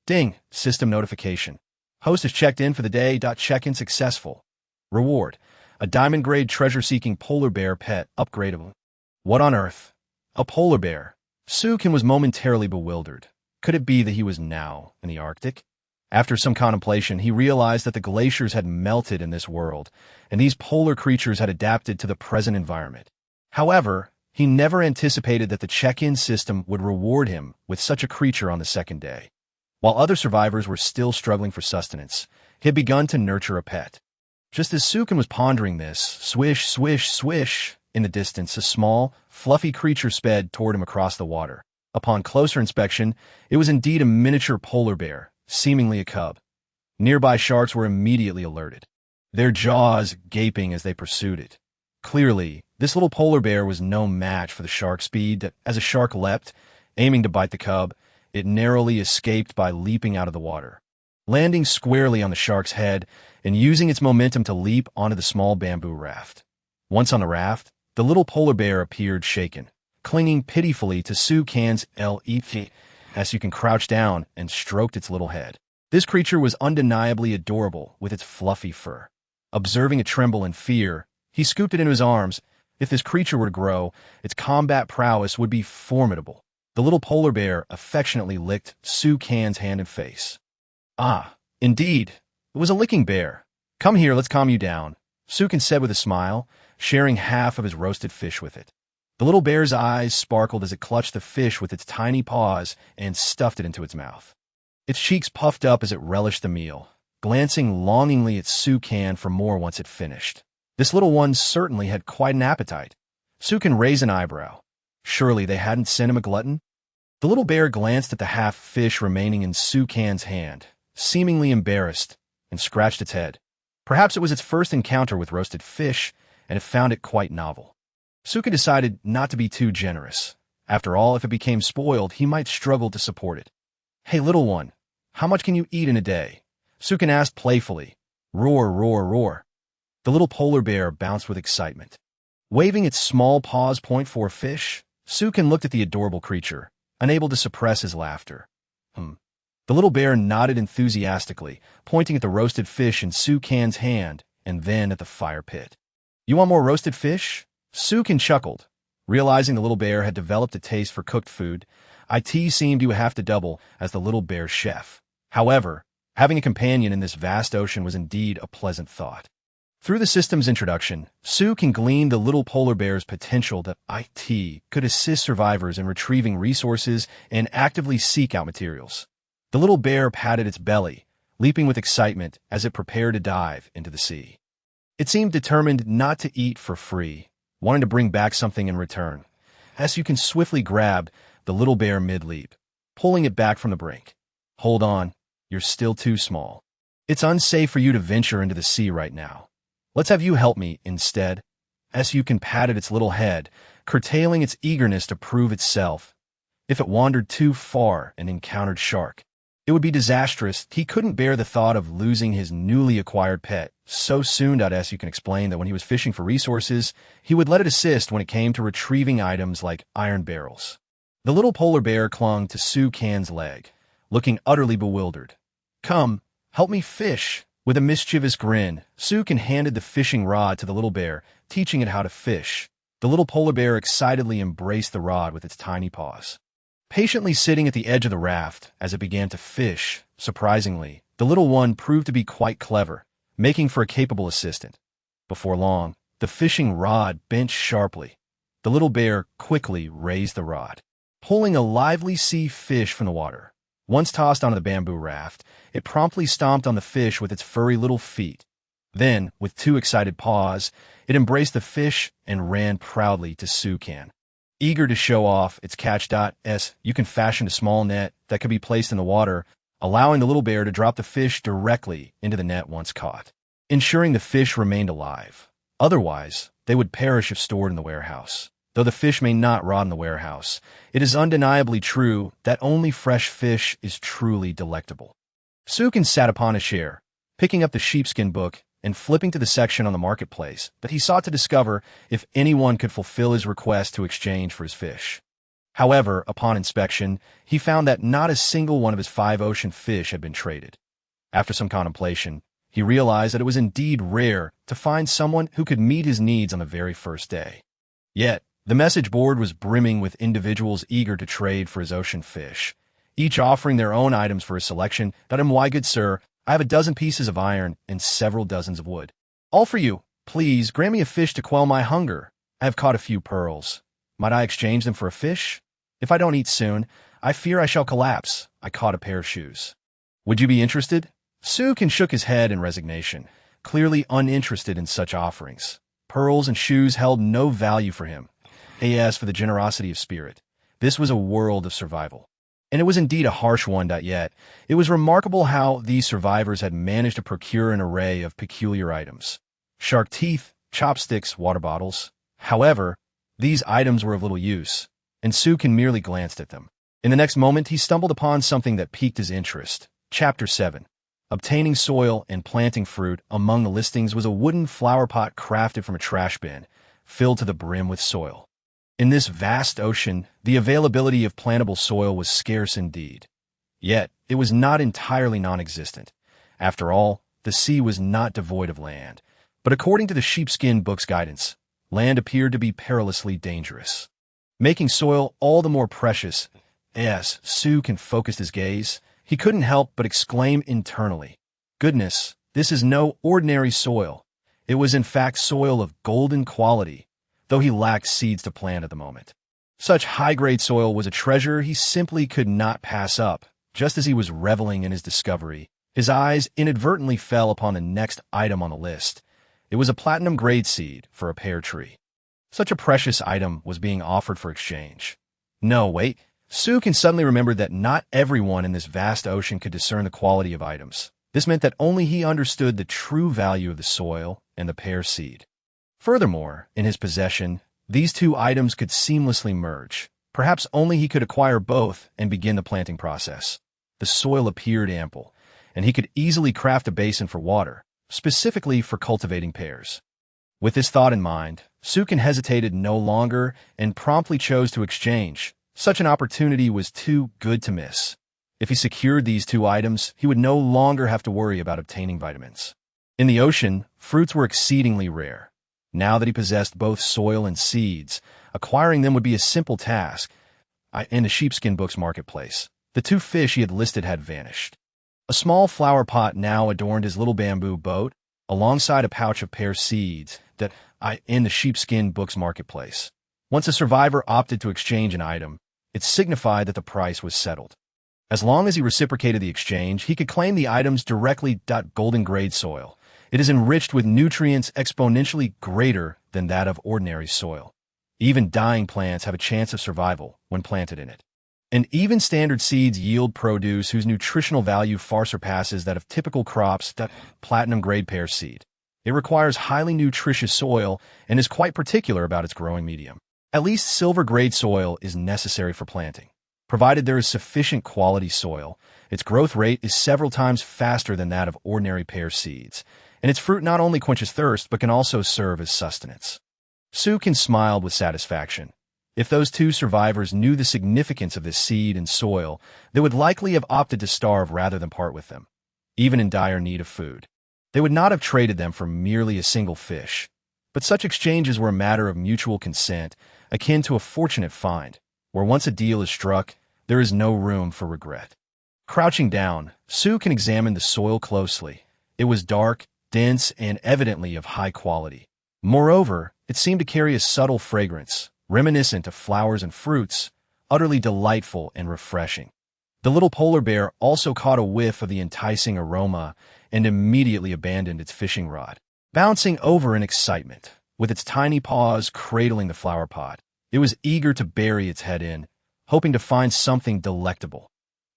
Ding! System notification. Host has checked in for the day. Check-in successful. Reward: a diamond-grade treasure-seeking polar bear pet upgradable. What on earth? A polar bear? Sukan was momentarily bewildered. Could it be that he was now in the Arctic? After some contemplation, he realized that the glaciers had melted in this world, and these polar creatures had adapted to the present environment. However, he never anticipated that the check-in system would reward him with such a creature on the second day. While other survivors were still struggling for sustenance, he had begun to nurture a pet. Just as Sukan was pondering this, swish, swish, swish, in the distance, a small, fluffy creature sped toward him across the water. Upon closer inspection, it was indeed a miniature polar bear, seemingly a cub. Nearby sharks were immediately alerted, their jaws gaping as they pursued it. Clearly, this little polar bear was no match for the shark's speed. As a shark leapt, aiming to bite the cub, it narrowly escaped by leaping out of the water, landing squarely on the shark's head and using its momentum to leap onto the small bamboo raft. Once on the raft, the little polar bear appeared shaken, clinging pitifully to Sukan's left as Sukan crouched down and stroked its little head. This creature was undeniably adorable with its fluffy fur. Observing it tremble in fear, he scooped it into his arms. If this creature were to grow, its combat prowess would be formidable. The little polar bear affectionately licked Sukan's hand and face. Ah, indeed, it was a licking bear. Come here, let's calm you down, Sukan said with a smile, sharing half of his roasted fish with it. The little bear's eyes sparkled as it clutched the fish with its tiny paws and stuffed it into its mouth. Its cheeks puffed up as it relished the meal, glancing longingly at Sukan for more once it finished. This little one certainly had quite an appetite. Sukan raised an eyebrow. Surely they hadn't sent him a glutton? The little bear glanced at the half fish remaining in Sukan's hand, seemingly embarrassed, and scratched its head. Perhaps it was its first encounter with roasted fish, and it found it quite novel. Sukan decided not to be too generous. After all, if it became spoiled, he might struggle to support it. Hey, little one, how much can you eat in a day? Sukan asked playfully. Roar, roar, roar. The little polar bear bounced with excitement. Waving its small paws point for a fish, Sukan looked at the adorable creature, unable to suppress his laughter. The little bear nodded enthusiastically, pointing at the roasted fish in Sukan's hand and then at the fire pit. You want more roasted fish? Sukan chuckled. Realizing the little bear had developed a taste for cooked food, it seemed to have to double as the little bear's chef. However, having a companion in this vast ocean was indeed a pleasant thought. Through the system's introduction, Sue can glean the little polar bear's potential that IT could assist survivors in retrieving resources and actively seek out materials. The little bear patted its belly, leaping with excitement as it prepared to dive into the sea. It seemed determined not to eat for free, wanting to bring back something in return. As you can swiftly grab the little bear mid-leap, pulling it back from the brink. Hold on, you're still too small. It's unsafe for you to venture into the sea right now. Let's have you help me instead. As you can patted its little head, curtailing its eagerness to prove itself. If it wandered too far and encountered shark, it would be disastrous. He couldn't bear the thought of losing his newly acquired pet so soon. As you can explain that when he was fishing for resources, he would let it assist when it came to retrieving items like iron barrels. The little polar bear clung to Sue Can's leg, looking utterly bewildered. Come, help me fish. With a mischievous grin, Sue Can handed the fishing rod to the little bear, teaching it how to fish. The little polar bear excitedly embraced the rod with its tiny paws. Patiently sitting at the edge of the raft as it began to fish, surprisingly, the little one proved to be quite clever, making for a capable assistant. Before long, the fishing rod bent sharply. The little bear quickly raised the rod, pulling a lively sea fish from the water. Once tossed onto the bamboo raft, it promptly stomped on the fish with its furry little feet. Then, with two excited paws, it embraced the fish and ran proudly to Sue Can. Eager to show off its catch. You can fashion a small net that could be placed in the water, allowing the little bear to drop the fish directly into the net once caught, ensuring the fish remained alive. Otherwise, they would perish if stored in the warehouse. Though the fish may not rot in the warehouse, it is undeniably true that only fresh fish is truly delectable. Sue Can sat upon a chair, picking up the sheepskin book and flipping to the section on the marketplace that he sought to discover if anyone could fulfill his request to exchange for his fish. However, upon inspection, he found that not a single one of his 5 ocean fish had been traded. After some contemplation, he realized that it was indeed rare to find someone who could meet his needs on the very first day. Yet, the message board was brimming with individuals eager to trade for his ocean fish, each offering their own items for his selection. Why, good sir, I have a dozen pieces of iron and several dozens of wood. All for you. Please, grant me a fish to quell my hunger. I have caught a few pearls. Might I exchange them for a fish? If I don't eat soon, I fear I shall collapse. I caught a pair of shoes. Would you be interested? Sue Can shook his head in resignation, clearly uninterested in such offerings. Pearls and shoes held no value for him. As for the generosity of spirit, this was a world of survival. And it was indeed a harsh one. Yet, it was remarkable how these survivors had managed to procure an array of peculiar items. Shark teeth, chopsticks, water bottles. However, these items were of little use, and Sue Can merely glanced at them. In the next moment, he stumbled upon something that piqued his interest. Chapter 7. Obtaining soil and planting fruit. Among the listings was a wooden flower pot crafted from a trash bin, filled to the brim with soil. In this vast ocean, the availability of plantable soil was scarce indeed. Yet, it was not entirely non-existent. After all, the sea was not devoid of land. But according to the sheepskin book's guidance, land appeared to be perilously dangerous, making soil all the more precious. As Sue Can focused his gaze, he couldn't help but exclaim internally, "Goodness, this is no ordinary soil." It was in fact soil of golden quality, though he lacked seeds to plant at the moment. Such high-grade soil was a treasure he simply could not pass up. Just as he was reveling in his discovery, his eyes inadvertently fell upon the next item on the list. It was a platinum-grade seed for a pear tree. Such a precious item was being offered for exchange. No, wait. Sue Can suddenly remembered that not everyone in this vast ocean could discern the quality of items. This meant that only he understood the true value of the soil and the pear seed. Furthermore, in his possession, these two items could seamlessly merge. Perhaps only he could acquire both and begin the planting process. The soil appeared ample, and he could easily craft a basin for water, specifically for cultivating pears. With this thought in mind, Sue Can hesitated no longer and promptly chose to exchange. Such an opportunity was too good to miss. If he secured these two items, he would no longer have to worry about obtaining vitamins. In the ocean, fruits were exceedingly rare. Now that he possessed both soil and seeds, acquiring them would be a simple task. In the sheepskin book's marketplace, the 2 fish he had listed had vanished. A small flower pot now adorned his little bamboo boat, alongside a pouch of pear seeds in the sheepskin books marketplace. Once a survivor opted to exchange an item, it signified that the price was settled. As long as he reciprocated the exchange, he could claim the items directly. Golden grade soil. It is enriched with nutrients exponentially greater than that of ordinary soil. Even dying plants have a chance of survival when planted in it. And even standard seeds yield produce whose nutritional value far surpasses that of typical crops. Platinum grade pear seed. It requires highly nutritious soil and is quite particular about its growing medium. At least silver grade soil is necessary for planting. Provided there is sufficient quality soil, its growth rate is several times faster than that of ordinary pear seeds, and its fruit not only quenches thirst but can also serve as sustenance. Sukin smiled with satisfaction. If those two survivors knew the significance of this seed and soil, they would likely have opted to starve rather than part with them, even in dire need of food. They would not have traded them for merely a single fish, but such exchanges were a matter of mutual consent, akin to a fortunate find, where once a deal is struck, there is no room for regret. Crouching down, Sukin examined the soil closely. It was dark, dense, and evidently of high quality. Moreover, it seemed to carry a subtle fragrance, reminiscent of flowers and fruits, utterly delightful and refreshing. The little polar bear also caught a whiff of the enticing aroma and immediately abandoned its fishing rod, bouncing over in excitement, with its tiny paws cradling the flower pot. It was eager to bury its head in, hoping to find something delectable.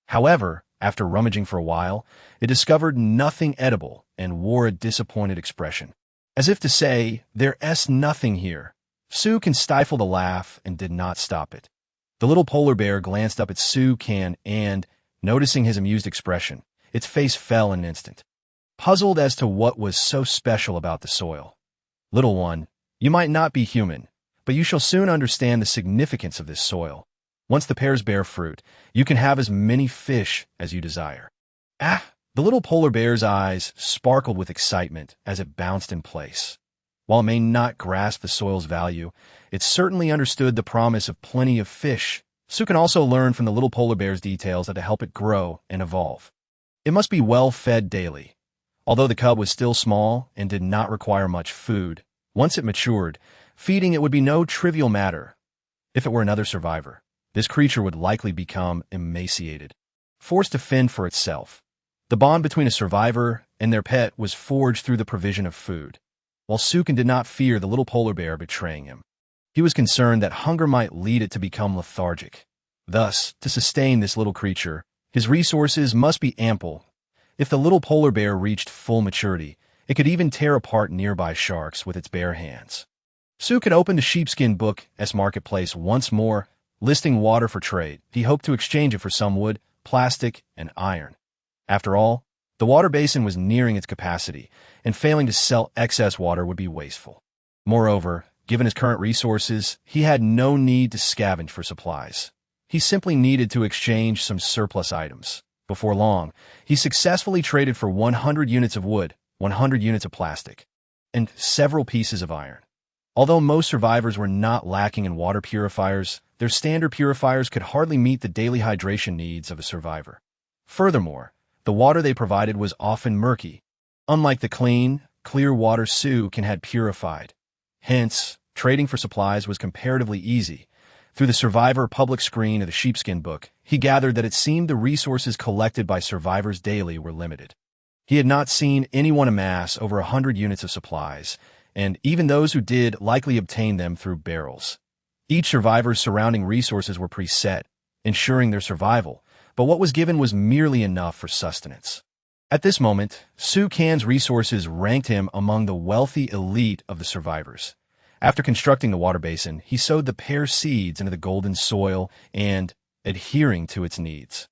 However, after rummaging for a while, it discovered nothing edible and wore a disappointed expression. As if to say, there's nothing here. Sukin stifled a laugh and did not stop it. The little polar bear glanced up at Sukin and, noticing his amused expression, its face fell in an instant. Puzzled as to what was so special about the soil. Little one, you might not be human, but you shall soon understand the significance of this soil. Once the pears bear fruit, you can have as many fish as you desire. The little polar bear's eyes sparkled with excitement as it bounced in place. While it may not grasp the soil's value, it certainly understood the promise of plenty of fish. Sukin also learned from the little polar bear's details that to help it grow and evolve, it must be well fed daily. Although the cub was still small and did not require much food, once it matured, feeding it would be no trivial matter. If it were another survivor, this creature would likely become emaciated, forced to fend for itself. The bond between a survivor and their pet was forged through the provision of food. While Sukin did not fear the little polar bear betraying him, he was concerned that hunger might lead it to become lethargic. Thus, to sustain this little creature, his resources must be ample. If the little polar bear reached full maturity, it could even tear apart nearby sharks with its bare hands. Sukin opened the sheepskin book's marketplace once more, listing water for trade. He hoped to exchange it for some wood, plastic, and iron. After all, the water basin was nearing its capacity, and failing to sell excess water would be wasteful. Moreover, given his current resources, he had no need to scavenge for supplies. He simply needed to exchange some surplus items. Before long, he successfully traded for 100 units of wood, 100 units of plastic, and several pieces of iron. Although most survivors were not lacking in water purifiers, their standard purifiers could hardly meet the daily hydration needs of a survivor. Furthermore, the water they provided was often murky, unlike the clean, clear water Sukin had purified. Hence, trading for supplies was comparatively easy. Through the survivor public screen of the sheepskin book, he gathered that it seemed the resources collected by survivors daily were limited. He had not seen anyone amass over 100 units of supplies, and even those who did likely obtained them through barrels. Each survivor's surrounding resources were preset, ensuring their survival, but what was given was merely enough for sustenance. At this moment, Sukin's resources ranked him among the wealthy elite of the survivors. After constructing the water basin, he sowed the pear seeds into the golden soil and, adhering to its needs,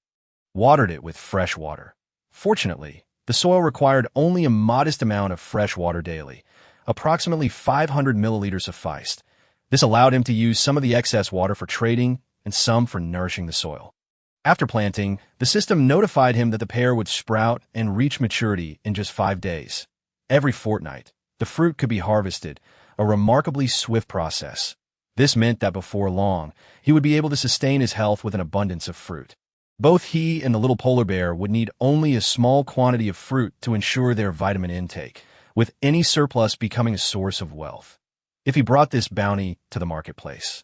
watered it with fresh water. Fortunately, the soil required only a modest amount of fresh water daily. Approximately 500 milliliters sufficed. This allowed him to use some of the excess water for trading and some for nourishing the soil. After planting, the system notified him that the pear would sprout and reach maturity in just 5 days. Every fortnight, the fruit could be harvested, a remarkably swift process. This meant that before long, he would be able to sustain his health with an abundance of fruit. Both he and the little polar bear would need only a small quantity of fruit to ensure their vitamin intake, with any surplus becoming a source of wealth. If he brought this bounty to the marketplace,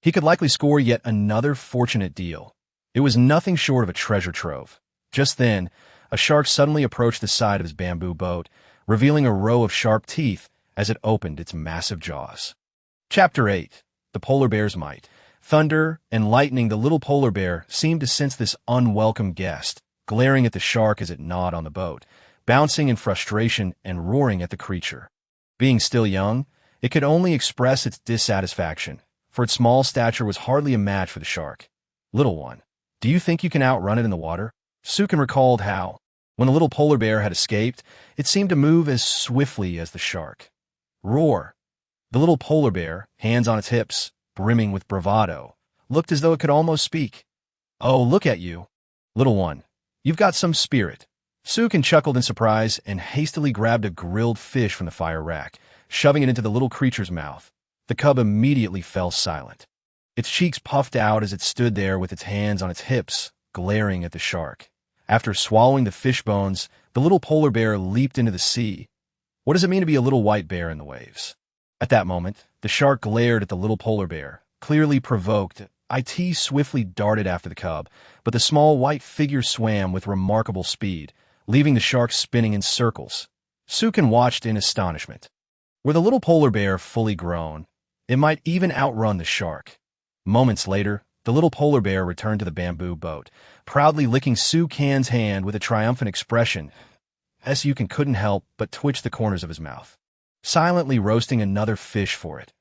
he could likely score yet another fortunate deal. It was nothing short of a treasure trove. Just then, a shark suddenly approached the side of his bamboo boat, revealing a row of sharp teeth as it opened its massive jaws. Chapter 8. The Polar Bear's Might. Thunder and lightning. The little polar bear seemed to sense this unwelcome guest, glaring at the shark as it gnawed on the boat, bouncing in frustration and roaring at the creature. Being still young, it could only express its dissatisfaction, for its small stature was hardly a match for the shark. Little one, do you think you can outrun it in the water? Sukin recalled how, when the little polar bear had escaped, it seemed to move as swiftly as the shark. Roar! The little polar bear, hands on its hips, brimming with bravado, looked as though it could almost speak. Oh, look at you, little one. You've got some spirit. Sukin chuckled in surprise and hastily grabbed a grilled fish from the fire rack, shoving it into the little creature's mouth. The cub immediately fell silent. Its cheeks puffed out as it stood there with its hands on its hips, glaring at the shark. After swallowing the fish bones, the little polar bear leaped into the sea. What does it mean to be a little white bear in the waves? At that moment, the shark glared at the little polar bear, clearly provoked. It swiftly darted after the cub, but the small white figure swam with remarkable speed, leaving the shark spinning in circles. Sukin watched in astonishment. Were the little polar bear fully grown, it might even outrun the shark. Moments later, the little polar bear returned to the bamboo boat, proudly licking Sukin's hand with a triumphant expression. Sukin couldn't help but twitch the corners of his mouth, silently roasting another fish for it.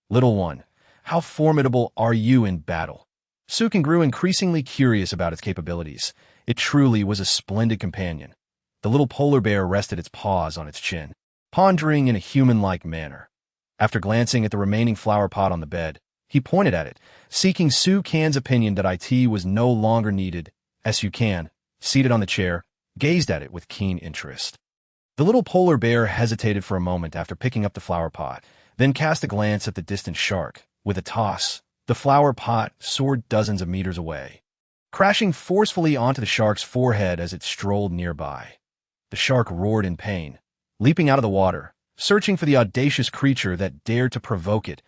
Little one, how formidable are you in battle? Sukin grew increasingly curious about its capabilities. It truly was a splendid companion. The little polar bear rested its paws on its chin, pondering in a human-like manner. After glancing at the remaining flower pot on the bed, he pointed at it, seeking Sukin's opinion that it was no longer needed. Sukin, seated on the chair, gazed at it with keen interest. The little polar bear hesitated for a moment after picking up the flower pot, then cast a glance at the distant shark. With a toss, the flower pot soared dozens of meters away, crashing forcefully onto the shark's forehead as it strolled nearby. The shark roared in pain, leaping out of the water, searching for the audacious creature that dared to provoke it.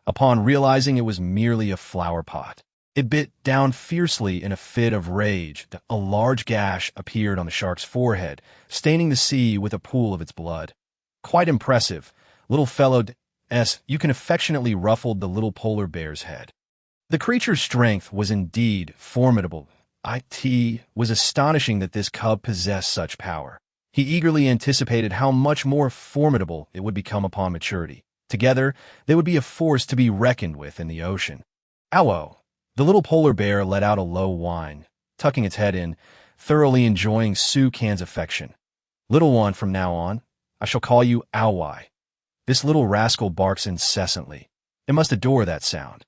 Upon realizing it was merely a flower pot, it bit down fiercely in a fit of rage. A large gash appeared on the shark's forehead, staining the sea with a pool of its blood. Quite impressive, little fellow. Sukin affectionately ruffled the little polar bear's head. The creature's strength was indeed formidable. It was astonishing that this cub possessed such power. He eagerly anticipated how much more formidable it would become upon maturity. Together, they would be a force to be reckoned with in the ocean. Ow! The little polar bear let out a low whine, tucking its head in, thoroughly enjoying Sukin's affection. Little one, from now on, I shall call you Owai. This little rascal barks incessantly. It must adore that sound.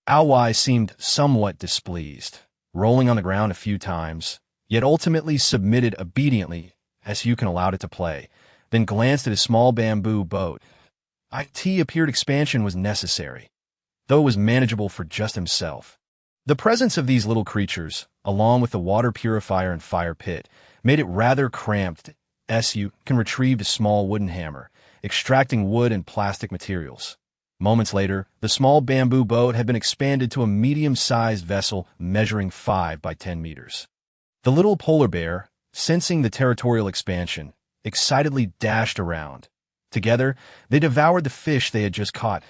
Owai seemed somewhat displeased, rolling on the ground a few times, yet ultimately submitted obediently as Sukin allowed it to play, then glanced at his small bamboo boat. It appeared expansion was necessary, though it was manageable for just himself. The presence of these little creatures, along with the water purifier and fire pit, made it rather cramped. Sukin retrieved a small wooden hammer, extracting wood and plastic materials. Moments later, the small bamboo boat had been expanded to a medium-sized vessel measuring 5 by 10 meters. The little polar bear, sensing the territorial expansion, excitedly dashed around. Together, they devoured the fish they had just caught.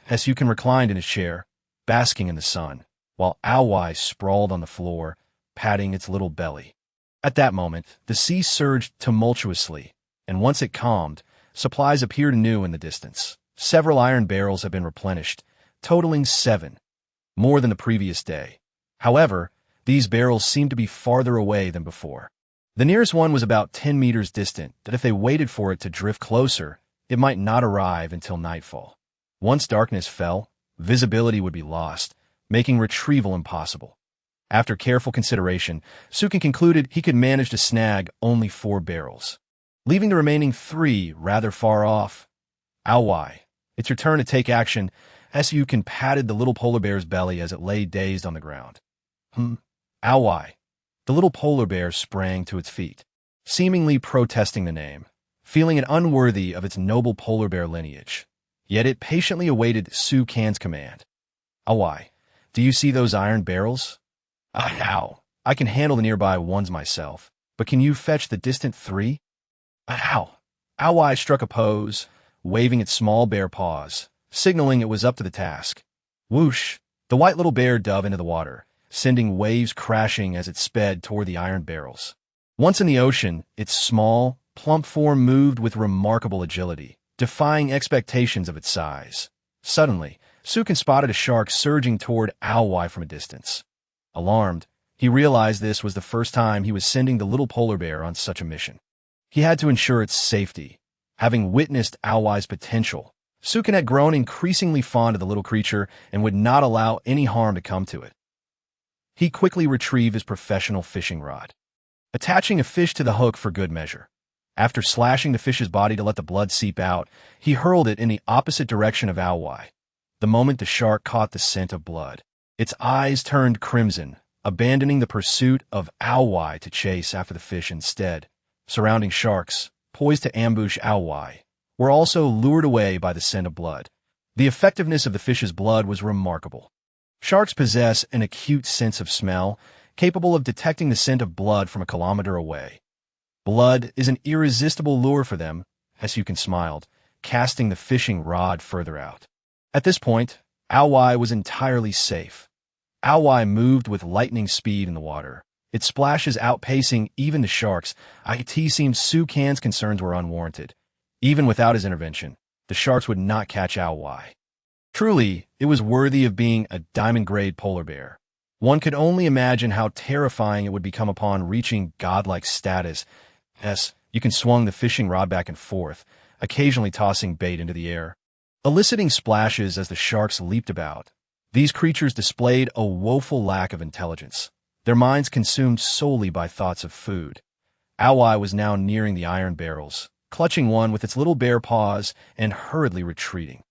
Sukin reclined in his chair, basking in the sun, while Owai sprawled on the floor, patting its little belly. At that moment, the sea surged tumultuously, and once it calmed, supplies appeared anew in the distance. Several iron barrels had been replenished, totaling 7, more than the previous day. However, these barrels seemed to be farther away than before. The nearest one was about 10 meters distant, that if they waited for it to drift closer, it might not arrive until nightfall. Once darkness fell, visibility would be lost, making retrieval impossible. After careful consideration, Sukin concluded he could manage to snag only 4 barrels, leaving the remaining 3 rather far off. Owai, it's your turn to take action. Sukin patted the little polar bear's belly as it lay dazed on the ground. Owai. The little polar bear sprang to its feet, seemingly protesting the name. feeling it unworthy of its noble polar bear lineage. Yet it patiently awaited Su Kan's command. "Awai, do you see those iron barrels? Ow, I can handle the nearby ones myself, but can you fetch the distant three?" Ow! Awai struck a pose, waving its small bare paws, signaling it was up to the task. Whoosh! The white little bear dove into the water, sending waves crashing as it sped toward the iron barrels. Once in the ocean, its small, plump form moved with remarkable agility, defying expectations of its size. Suddenly, Su Kan spotted a shark surging toward Awai from a distance. Alarmed, he realized this was the first time he was sending the little polar bear on such a mission. He had to ensure its safety. Having witnessed Awai's potential, Su Kan had grown increasingly fond of the little creature and would not allow any harm to come to it. He quickly retrieved his professional fishing rod, attaching a fish to the hook for good measure. After slashing the fish's body to let the blood seep out, he hurled it in the opposite direction of Awai. The moment the shark caught the scent of blood, its eyes turned crimson, abandoning the pursuit of Awai to chase after the fish instead. Surrounding sharks, poised to ambush Awai, were also lured away by the scent of blood. The effectiveness of the fish's blood was remarkable. Sharks possess an acute sense of smell, capable of detecting the scent of blood from a kilometer away. Blood is an irresistible lure for them, as Su Kan smiled, casting the fishing rod further out. At this point, Awai was entirely safe. Awai moved with lightning speed in the water, its splashes outpacing even the sharks. It seemed Su Kan's concerns were unwarranted. Even without his intervention, the sharks would not catch Awai. Truly, it was worthy of being a diamond-grade polar bear. One could only imagine how terrifying it would become upon reaching godlike status. You can swung the fishing rod back and forth, occasionally tossing bait into the air, eliciting splashes as the sharks leaped about. These creatures displayed a woeful lack of intelligence, their minds consumed solely by thoughts of food. Awai was now nearing the iron barrels, clutching one with its little bare paws and hurriedly retreating.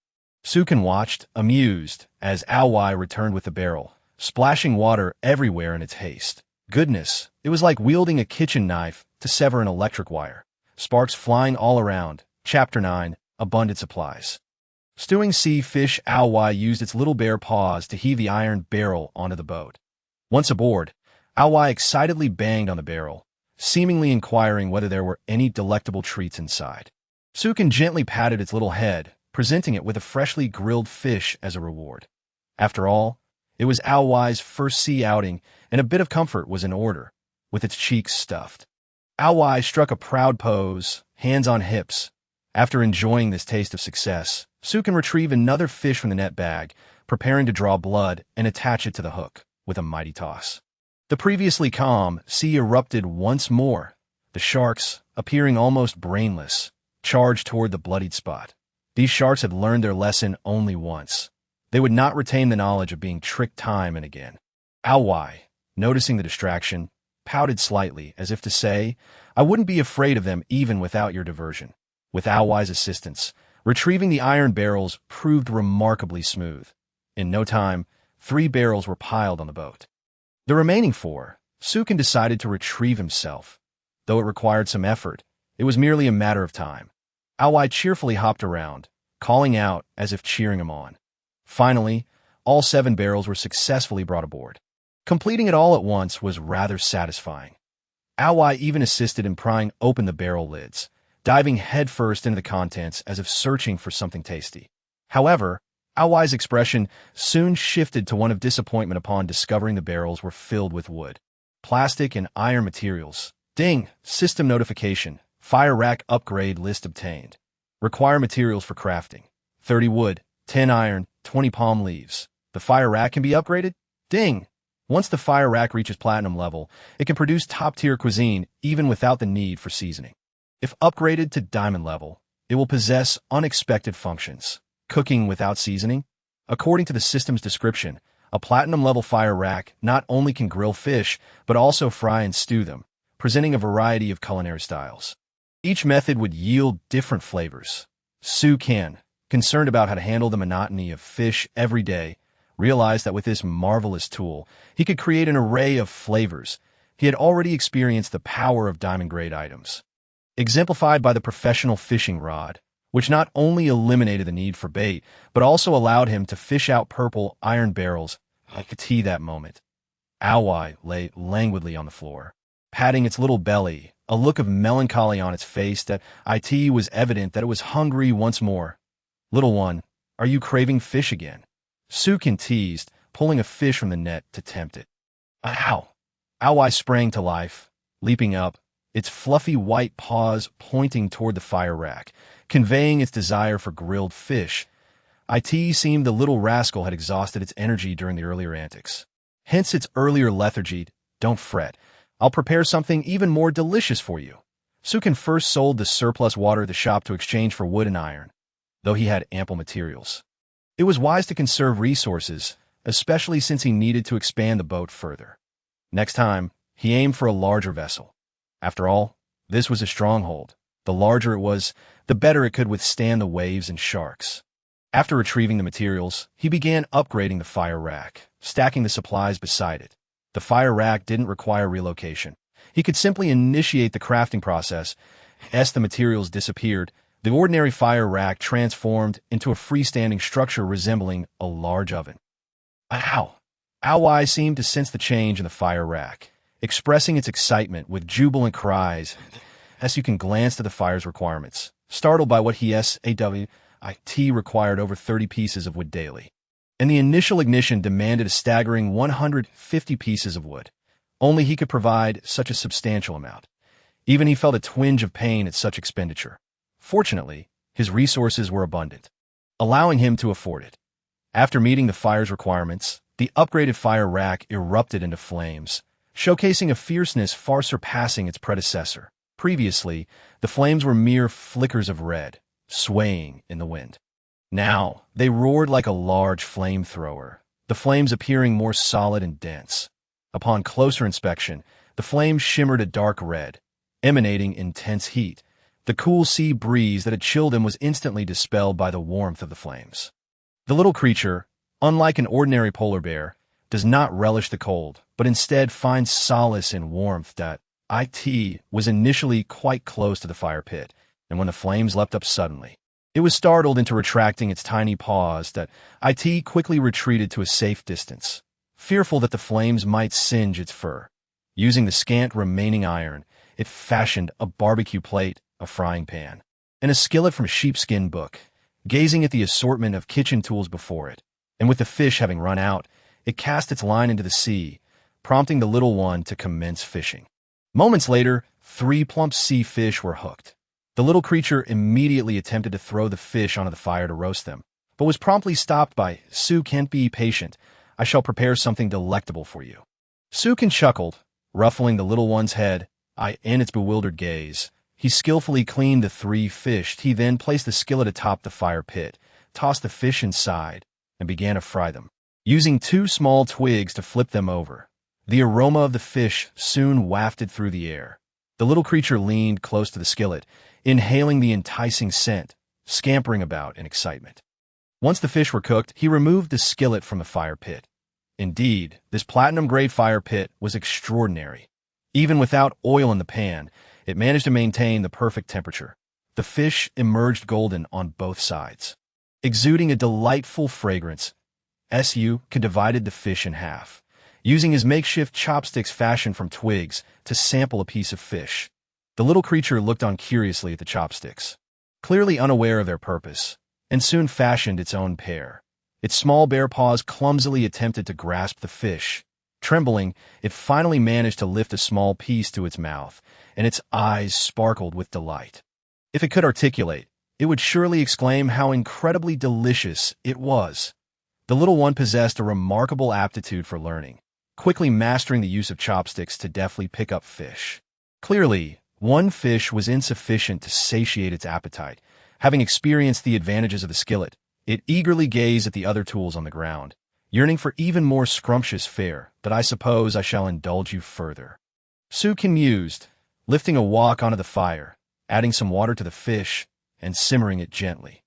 Su Kan watched, amused, as Awai returned with the barrel, splashing water everywhere in its haste. Goodness, it was like wielding a kitchen knife to sever an electric wire. Sparks flying all around. Chapter 9, Abundant Supplies. Stewing sea fish, Awai used its little bare paws to heave the iron barrel onto the boat. Once aboard, Awai excitedly banged on the barrel, seemingly inquiring whether there were any delectable treats inside. Su Kan gently patted its little head, presenting it with a freshly grilled fish as a reward. After all, it was Awai's first sea outing, and a bit of comfort was in order, with its cheeks stuffed. Awai struck a proud pose, hands on hips. After enjoying this taste of success, Su Kan retrieved another fish from the net bag, preparing to draw blood and attach it to the hook, with a mighty toss. The previously calm sea erupted once more, the sharks, appearing almost brainless, charged toward the bloodied spot. These sharks had learned their lesson only once. They would not retain the knowledge of being tricked time and again. Awai, noticing the distraction, pouted slightly, as if to say, "I wouldn't be afraid of them even without your diversion." With Awai's assistance, retrieving the iron barrels proved remarkably smooth. In no time, 3 barrels were piled on the boat. The remaining 4, Su Kan decided to retrieve himself. Though it required some effort, it was merely a matter of time. Awai cheerfully hopped around, calling out as if cheering him on. Finally, all 7 barrels were successfully brought aboard. Completing it all at once was rather satisfying. Awai even assisted in prying open the barrel lids, diving headfirst into the contents as if searching for something tasty. However, Awai's expression soon shifted to one of disappointment upon discovering the barrels were filled with wood, plastic, and iron materials. Ding! System notification. Fire rack upgrade list obtained. Require materials for crafting. 30 wood, 10 iron, 20 palm leaves. The fire rack can be upgraded? Ding! Once the fire rack reaches platinum level, it can produce top-tier cuisine even without the need for seasoning. If upgraded to diamond level, it will possess unexpected functions. Cooking without seasoning? According to the system's description, a platinum-level fire rack not only can grill fish, but also fry and stew them, presenting a variety of culinary styles. Each method would yield different flavors. Su Kan, concerned about how to handle the monotony of fish every day, realized that with this marvelous tool, he could create an array of flavors. He had already experienced the power of diamond-grade items. exemplified by the professional fishing rod, which not only eliminated the need for bait, but also allowed him to fish out purple iron barrels. I could see that moment. Awai lay languidly on the floor, patting its little belly, a look of melancholy on its face that it was evident that it was hungry once more. "Little one, are you craving fish again?" Sukin teased, pulling a fish from the net to tempt it. "Ow!" Awai sprang to life, leaping up, its fluffy white paws pointing toward the fire rack, conveying its desire for grilled fish. It seemed the little rascal had exhausted its energy during the earlier antics. Hence its earlier lethargy. "Don't fret. I'll prepare something even more delicious for you." Sukin first sold the surplus water at the shop to exchange for wood and iron, though he had ample materials. It was wise to conserve resources, especially since he needed to expand the boat further. Next time, he aimed for a larger vessel. After all, this was a stronghold. The larger it was, the better it could withstand the waves and sharks. After retrieving the materials, he began upgrading the fire rack, stacking the supplies beside it. The fire rack didn't require relocation. He could simply initiate the crafting process. As the materials disappeared, the ordinary fire rack transformed into a freestanding structure resembling a large oven. "Ow!" Awai seemed to sense the change in the fire rack, expressing its excitement with jubilant cries. As you can glance to the fire's requirements, startled by what it required over 30 pieces of wood daily. And the initial ignition demanded a staggering 150 pieces of wood. Only he could provide such a substantial amount. Even he felt a twinge of pain at such expenditure. Fortunately, his resources were abundant, allowing him to afford it. After meeting the fire's requirements, the upgraded fire rack erupted into flames, showcasing a fierceness far surpassing its predecessor. Previously, the flames were mere flickers of red, swaying in the wind. Now, they roared like a large flamethrower, the flames appearing more solid and dense. Upon closer inspection, the flames shimmered a dark red, emanating intense heat. The cool sea breeze that had chilled him was instantly dispelled by the warmth of the flames. The little creature, unlike an ordinary polar bear, does not relish the cold, but instead finds solace in warmth. That it was initially quite close to the fire pit, and when the flames leapt up suddenly, it was startled into retracting its tiny paws. That it quickly retreated to a safe distance, fearful that the flames might singe its fur. Using the scant remaining iron, it fashioned a barbecue plate, a frying pan, and a skillet from a sheepskin book, gazing at the assortment of kitchen tools before it. And with the fish having run out, it cast its line into the sea, prompting the little one to commence fishing. Moments later, 3 plump sea fish were hooked. The little creature immediately attempted to throw the fish onto the fire to roast them, but was promptly stopped by, "Can't be patient. I shall prepare something delectable for you." Sukin chuckled, ruffling the little one's head. In its bewildered gaze, he skillfully cleaned the 3 fish. He then placed the skillet atop the fire pit, tossed the fish inside, and began to fry them, using 2 small twigs to flip them over. The aroma of the fish soon wafted through the air. The little creature leaned close to the skillet, inhaling the enticing scent, scampering about in excitement. Once the fish were cooked, he removed the skillet from the fire pit. Indeed, this platinum-grade fire pit was extraordinary. Even without oil in the pan, it managed to maintain the perfect temperature. The fish emerged golden on both sides, exuding a delightful fragrance. Could divided the fish in half, using his makeshift chopsticks fashioned from twigs to sample a piece of fish. The little creature looked on curiously at the chopsticks, clearly unaware of their purpose, and soon fashioned its own pair. Its small bare paws clumsily attempted to grasp the fish. Trembling, it finally managed to lift a small piece to its mouth, and its eyes sparkled with delight. If it could articulate, it would surely exclaim how incredibly delicious it was. The little one possessed a remarkable aptitude for learning, quickly mastering the use of chopsticks to deftly pick up fish. Clearly, one fish was insufficient to satiate its appetite. Having experienced the advantages of the skillet, it eagerly gazed at the other tools on the ground, yearning for even more scrumptious fare. "That I suppose I shall indulge you further," Sukin mused, lifting a wok onto the fire, adding some water to the fish, and simmering it gently.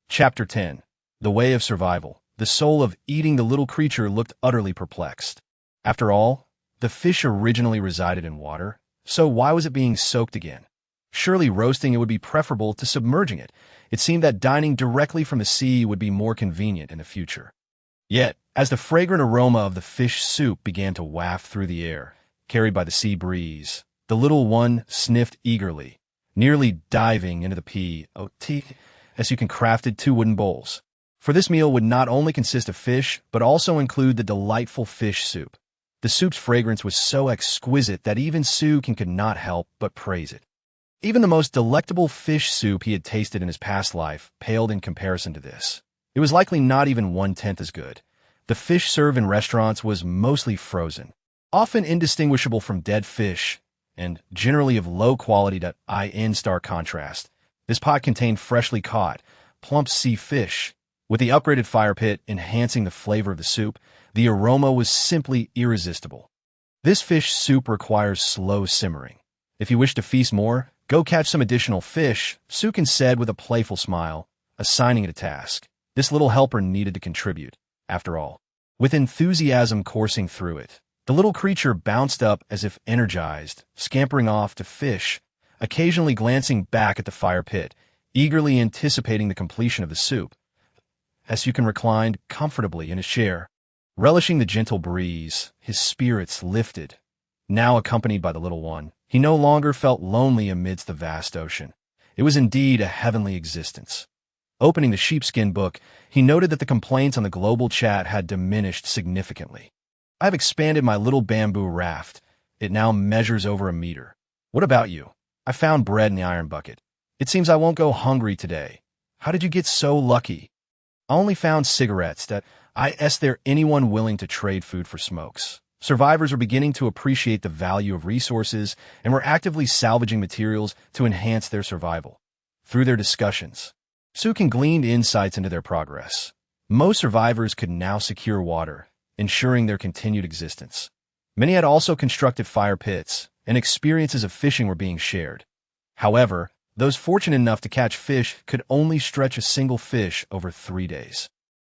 Chapter 10. The Way of Survival. The soul of eating. The little creature looked utterly perplexed. After all, the fish originally resided in water, so why was it being soaked again? Surely roasting it would be preferable to submerging it. It seemed that dining directly from the sea would be more convenient in the future. Yet, as the fragrant aroma of the fish soup began to waft through the air, carried by the sea breeze, the little one sniffed eagerly, nearly diving into the pot, as you can crafted 2 wooden bowls. For this meal would not only consist of fish, but also include the delightful fish soup. The soup's fragrance was so exquisite that even Sukin could not help but praise it. Even the most delectable fish soup he had tasted in his past life paled in comparison to this. It was likely not even 1/10 as good. The fish served in restaurants was mostly frozen, often indistinguishable from dead fish, and generally of low quality. In stark contrast, this pot contained freshly caught, plump sea fish. With the upgraded fire pit enhancing the flavor of the soup, the aroma was simply irresistible. This fish soup requires slow simmering. If you wish to feast more, go catch some additional fish, Sukin said with a playful smile, assigning it a task. This little helper needed to contribute, after all. With enthusiasm coursing through it, the little creature bounced up as if energized, scampering off to fish, occasionally glancing back at the fire pit, eagerly anticipating the completion of the soup. Sukin reclined comfortably in his chair, relishing the gentle breeze. His spirits lifted. Now accompanied by the little one, he no longer felt lonely amidst the vast ocean. It was indeed a heavenly existence. Opening the sheepskin book, he noted that the complaints on the global chat had diminished significantly. I've expanded my little bamboo raft. It now measures over 1 meter. What about you? I found bread in the iron bucket. It seems I won't go hungry today. How did you get so lucky? I only found cigarettes. Is there anyone willing to trade food for smokes? Survivors are beginning to appreciate the value of resources and were actively salvaging materials to enhance their survival. Through their discussions, Sukin gleaned insights into their progress. Most survivors could now secure water, ensuring their continued existence. Many had also constructed fire pits, and experiences of fishing were being shared. However, those fortunate enough to catch fish could only stretch a single fish over 3 days.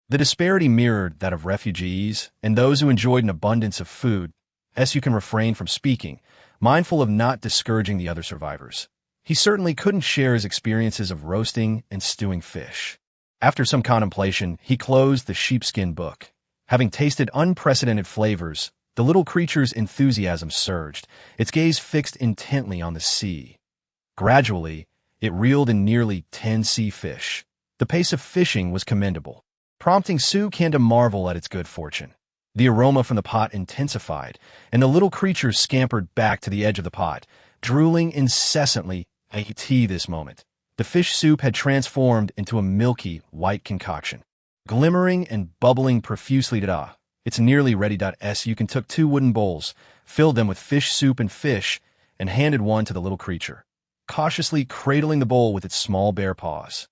The disparity mirrored that of refugees and those who enjoyed an abundance of food. Sukin refrained from speaking, mindful of not discouraging the other survivors. He certainly couldn't share his experiences of roasting and stewing fish. After some contemplation, he closed the sheepskin book. Having tasted unprecedented flavors, the little creature's enthusiasm surged, its gaze fixed intently on the sea. Gradually, it reeled in nearly 10 sea fish. The pace of fishing was commendable, prompting Sukin to marvel at its good fortune. The aroma from the pot intensified, and the little creature scampered back to the edge of the pot, drooling incessantly. This moment, the fish soup had transformed into a milky, white concoction, glimmering and bubbling profusely. It's nearly ready. Sukin took 2 wooden bowls, filled them with fish soup and fish, and handed one to the little creature, cautiously cradling the bowl with its small bare paws.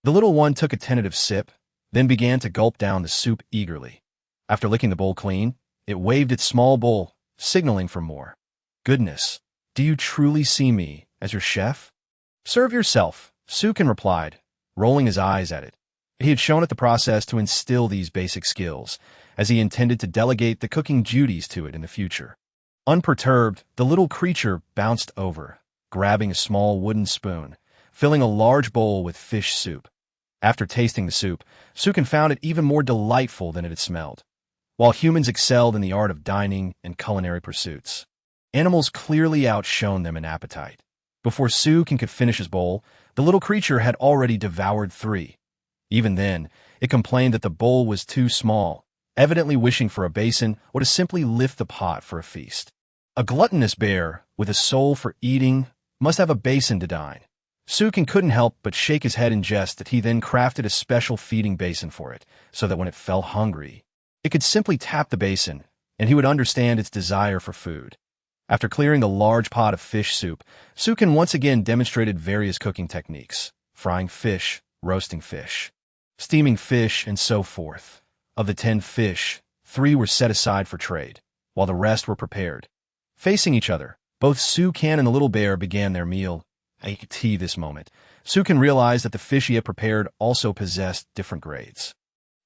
The little one took a tentative sip, then began to gulp down the soup eagerly. After licking the bowl clean, it waved its small bowl, signaling for more. Goodness, do you truly see me as your chef? Serve yourself, Sukin replied, rolling his eyes at it. He had shown it the process to instill these basic skills, as he intended to delegate the cooking duties to it in the future. Unperturbed, the little creature bounced over, grabbing a small wooden spoon, filling a large bowl with fish soup. After tasting the soup, Sukin found it even more delightful than it had smelled. While humans excelled in the art of dining and culinary pursuits, animals clearly outshone them in appetite. Before Sukin could finish his bowl, the little creature had already devoured 3. Even then, it complained that the bowl was too small, evidently wishing for a basin or to simply lift the pot for a feast. A gluttonous bear, with a soul for eating, must have a basin to dine. Sukin couldn't help but shake his head in jest that he then crafted a special feeding basin for it, so that when it felt hungry, it could simply tap the basin, and he would understand its desire for food. After clearing the large pot of fish soup, Sukin once again demonstrated various cooking techniques: frying fish, roasting fish, steaming fish, and so forth. Of the 10 fish, 3 were set aside for trade, while the rest were prepared. Facing each other, both Sukin and the little bear began their meal. This moment, Sukin realized that the fish he had prepared also possessed different grades.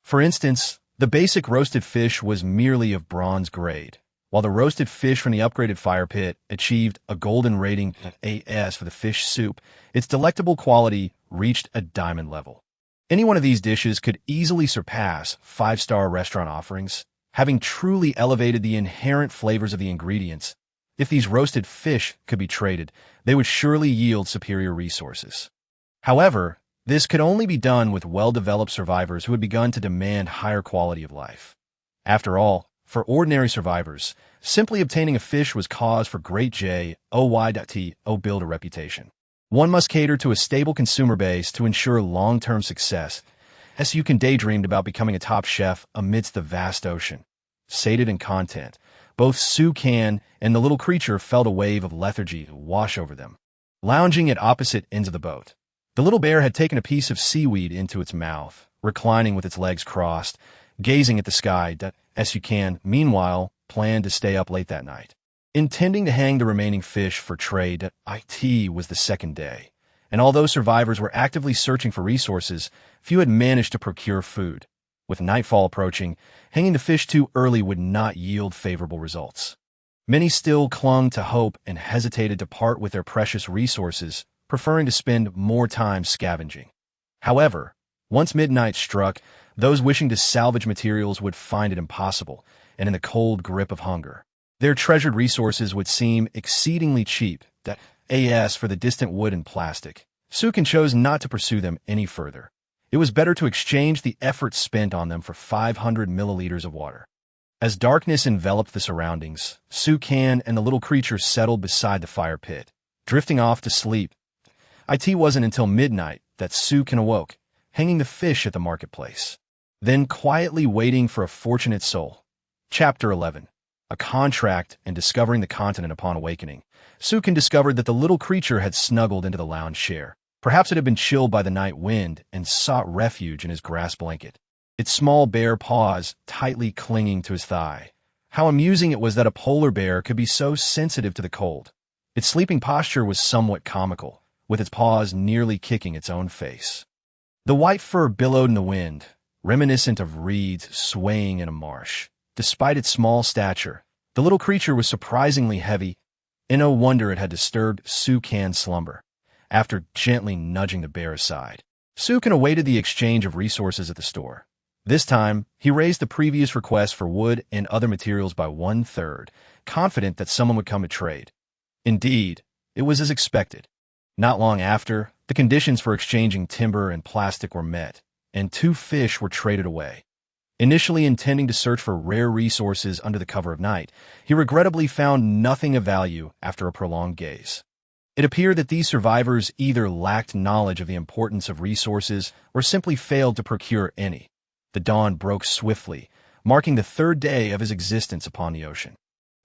For instance, the basic roasted fish was merely of bronze grade, while the roasted fish from the upgraded fire pit achieved a golden rating AS for the fish soup. Its delectable quality reached a diamond level. Any one of these dishes could easily surpass five-star restaurant offerings, having truly elevated the inherent flavors of the ingredients. If these roasted fish could be traded, they would surely yield superior resources. However, this could only be done with well-developed survivors who had begun to demand higher quality of life. After all, for ordinary survivors, simply obtaining a fish was cause for great joy.To build a reputation. One must cater to a stable consumer base to ensure long-term success. As you can daydreamed about becoming a top chef amidst the vast ocean. Sated in content, both Su Can and the little creature felt a wave of lethargy wash over them. Lounging at opposite ends of the boat, the little bear had taken a piece of seaweed into its mouth, reclining with its legs crossed, gazing at the sky. Su Can, meanwhile, planned to stay up late that night, intending to hang the remaining fish for trade. It was the second day, and although survivors were actively searching for resources, few had managed to procure food. With nightfall approaching, hanging the fish too early would not yield favorable results. Many still clung to hope and hesitated to part with their precious resources, preferring to spend more time scavenging. However, once midnight struck, those wishing to salvage materials would find it impossible, and in the cold grip of hunger, their treasured resources would seem exceedingly cheap. As for the distant wood and plastic, Su Can chose not to pursue them any further. It was better to exchange the effort spent on them for 500 milliliters of water. As darkness enveloped the surroundings, Su Can and the little creature settled beside the fire pit, drifting off to sleep. It wasn't until midnight that Su Can awoke, hanging the fish at the marketplace, then quietly waiting for a fortunate soul. Chapter 11. A Contract and Discovering the Continent Upon Awakening. Su Can discovered that the little creature had snuggled into the lounge chair. Perhaps it had been chilled by the night wind and sought refuge in his grass blanket, its small bare paws tightly clinging to his thigh. How amusing it was that a polar bear could be so sensitive to the cold. Its sleeping posture was somewhat comical, with its paws nearly kicking its own face. The white fur billowed in the wind, reminiscent of reeds swaying in a marsh. Despite its small stature, the little creature was surprisingly heavy, and no wonder it had disturbed Su Can's slumber. After gently nudging the bear aside, Su Can awaited the exchange of resources at the store. This time, he raised the previous request for wood and other materials by 1/3, confident that someone would come to trade. Indeed, it was as expected. Not long after, the conditions for exchanging timber and plastic were met, and 2 fish were traded away. Initially intending to search for rare resources under the cover of night, he regrettably found nothing of value after a prolonged gaze. It appeared that these survivors either lacked knowledge of the importance of resources or simply failed to procure any. The dawn broke swiftly, marking the 3rd day of his existence upon the ocean.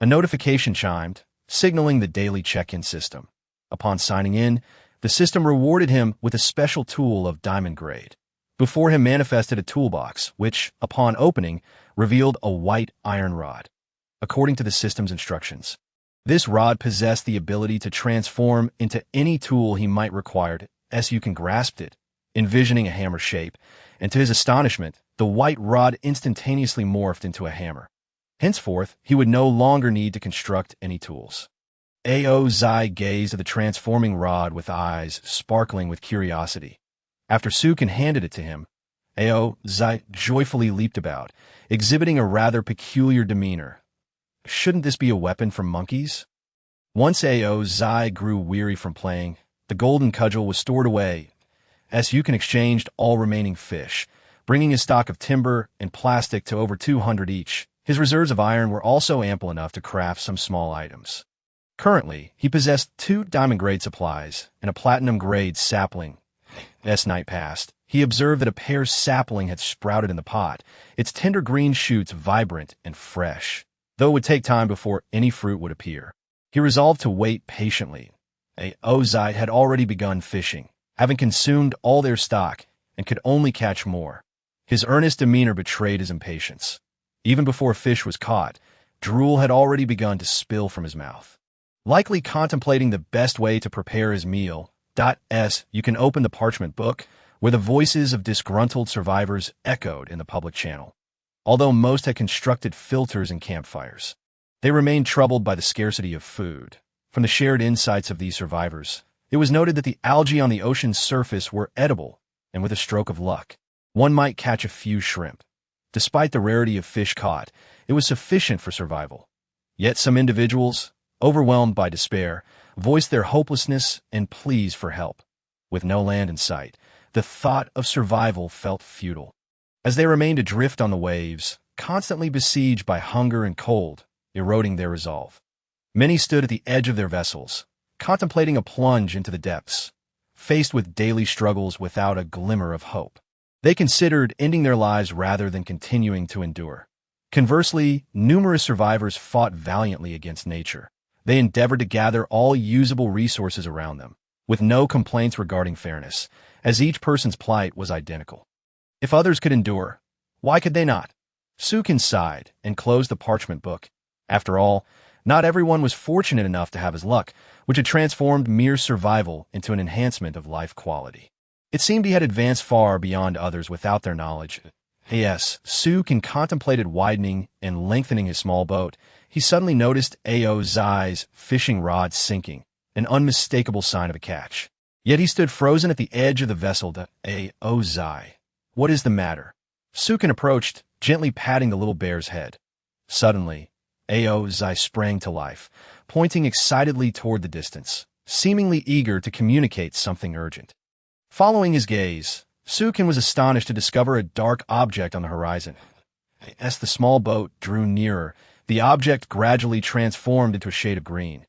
A notification chimed, signaling the daily check-in system. Upon signing in, the system rewarded him with a special tool of diamond grade. Before him manifested a toolbox, which, upon opening, revealed a white iron rod. According to the system's instructions, this rod possessed the ability to transform into any tool he might require. Su Can grasped it, envisioning a hammer shape, and to his astonishment, the white rod instantaneously morphed into a hammer. Henceforth, he would no longer need to construct any tools. Zai gazed at the transforming rod with eyes sparkling with curiosity. After Su Can handed it to him, Zai joyfully leaped about, exhibiting a rather peculiar demeanor. Shouldn't this be a weapon for monkeys? Once Zai grew weary from playing, the golden cudgel was stored away. Su Can exchanged all remaining fish, bringing his stock of timber and plastic to over 200 each. His reserves of iron were also ample enough to craft some small items. Currently, he possessed 2 diamond-grade supplies and a platinum-grade sapling. As night passed, he observed that a pear sapling had sprouted in the pot, its tender green shoots vibrant and fresh. Though it would take time before any fruit would appear, he resolved to wait patiently. Zai had already begun fishing, having consumed all their stock, and could only catch more. His earnest demeanor betrayed his impatience. Even before fish was caught, drool had already begun to spill from his mouth. Likely contemplating the best way to prepare his meal, You can open the parchment book, where the voices of disgruntled survivors echoed in the public channel. Although most had constructed filters and campfires, They remained troubled by the scarcity of food. From the shared insights of these survivors, it was noted that the algae on the ocean's surface were edible, and with a stroke of luck, one might catch a few shrimp. Despite the rarity of fish caught, it was sufficient for survival. Yet some individuals, overwhelmed by despair, voiced their hopelessness and pleas for help. With no land in sight, the thought of survival felt futile. As they remained adrift on the waves, constantly besieged by hunger and cold, eroding their resolve, many stood at the edge of their vessels, contemplating a plunge into the depths, faced with daily struggles without a glimmer of hope. They considered ending their lives rather than continuing to endure. Conversely, numerous survivors fought valiantly against nature. They endeavored to gather all usable resources around them, with no complaints regarding fairness, as each person's plight was identical. If others could endure, why could they not? Sukin sighed and closed the parchment book. After all, not everyone was fortunate enough to have his luck, which had transformed mere survival into an enhancement of life quality. It seemed he had advanced far beyond others without their knowledge. Yes, Sukin contemplated widening and lengthening his small boat. He suddenly noticed Ao Zai's fishing rod sinking, an unmistakable sign of a catch. Yet he stood frozen at the edge of the vessel. Ao Zai, what is the matter? Sukin approached, gently patting the little bear's head. Suddenly, Ao Zai sprang to life, pointing excitedly toward the distance, seemingly eager to communicate something urgent. Following his gaze, Sukin was astonished to discover a dark object on the horizon. As the small boat drew nearer, the object gradually transformed into a shade of green.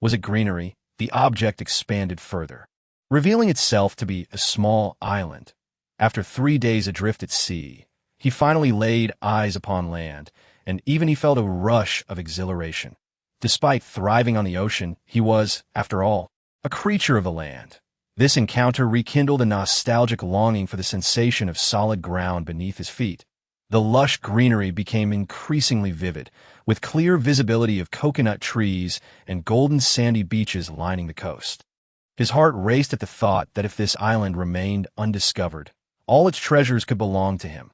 Was it greenery? The object expanded further, revealing itself to be a small island. After 3 days adrift at sea, he finally laid eyes upon land, and even he felt a rush of exhilaration. Despite thriving on the ocean, he was, after all, a creature of the land. This encounter rekindled a nostalgic longing for the sensation of solid ground beneath his feet. The lush greenery became increasingly vivid, with clear visibility of coconut trees and golden sandy beaches lining the coast. His heart raced at the thought that if this island remained undiscovered, all its treasures could belong to him.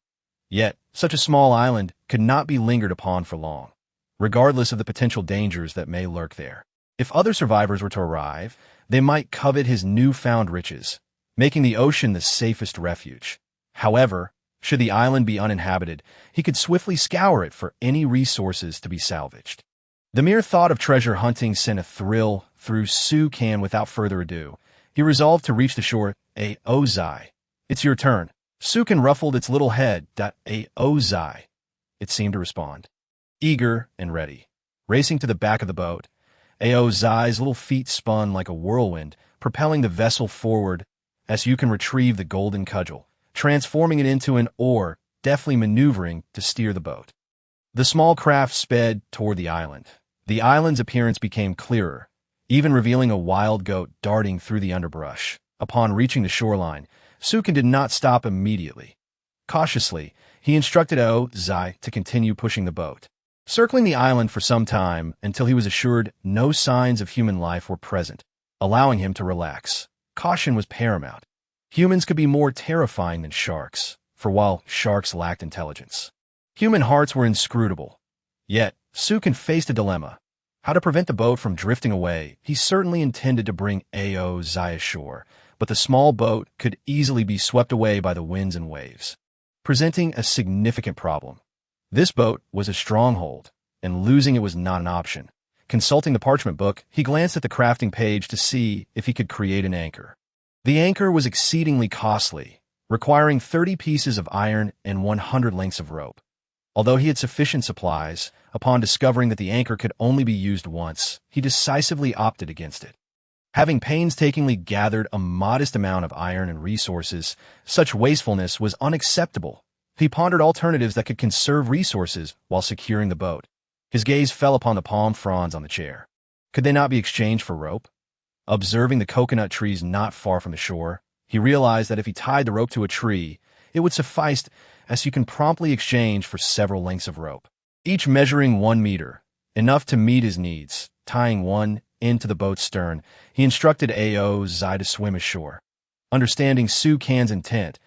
Yet, such a small island could not be lingered upon for long, regardless of the potential dangers that may lurk there. If other survivors were to arrive, they might covet his newfound riches, making the ocean the safest refuge. However, should the island be uninhabited, he could swiftly scour it for any resources to be salvaged. The mere thought of treasure hunting sent a thrill through Sukin. Without further ado, he resolved to reach the shore. Ao Zai, it's your turn. Sukin ruffled its little head. Ao Zai, it seemed to respond. Eager and ready. Racing to the back of the boat, Ao Zai's little feet spun like a whirlwind, propelling the vessel forward as Sukin retrieved the golden cudgel, transforming it into an oar, deftly maneuvering to steer the boat. The small craft sped toward the island. The island's appearance became clearer, even revealing a wild goat darting through the underbrush. Upon reaching the shoreline, Sukin did not stop immediately. Cautiously, he instructed Ao Zai to continue pushing the boat, circling the island for some time until he was assured no signs of human life were present, allowing him to relax. Caution was paramount. Humans could be more terrifying than sharks, for while sharks lacked intelligence, human hearts were inscrutable. Yet, Sukin faced a dilemma. How to prevent the boat from drifting away? He certainly intended to bring Ao Zai ashore, but the small boat could easily be swept away by the winds and waves, presenting a significant problem. This boat was a stronghold, and losing it was not an option. Consulting the parchment book, he glanced at the crafting page to see if he could create an anchor. The anchor was exceedingly costly, requiring 30 pieces of iron and 100 lengths of rope. Although he had sufficient supplies, upon discovering that the anchor could only be used once, he decisively opted against it. Having painstakingly gathered a modest amount of iron and resources, such wastefulness was unacceptable. He pondered alternatives that could conserve resources while securing the boat. His gaze fell upon the palm fronds on the chair. Could they not be exchanged for rope? Observing the coconut trees not far from the shore, he realized that if he tied the rope to a tree, it would suffice, as you can promptly exchange for several lengths of rope, each measuring 1 meter, enough to meet his needs. Tying one end to the boat's stern, he instructed Ao Zai to swim ashore. Understanding Sukin's intent,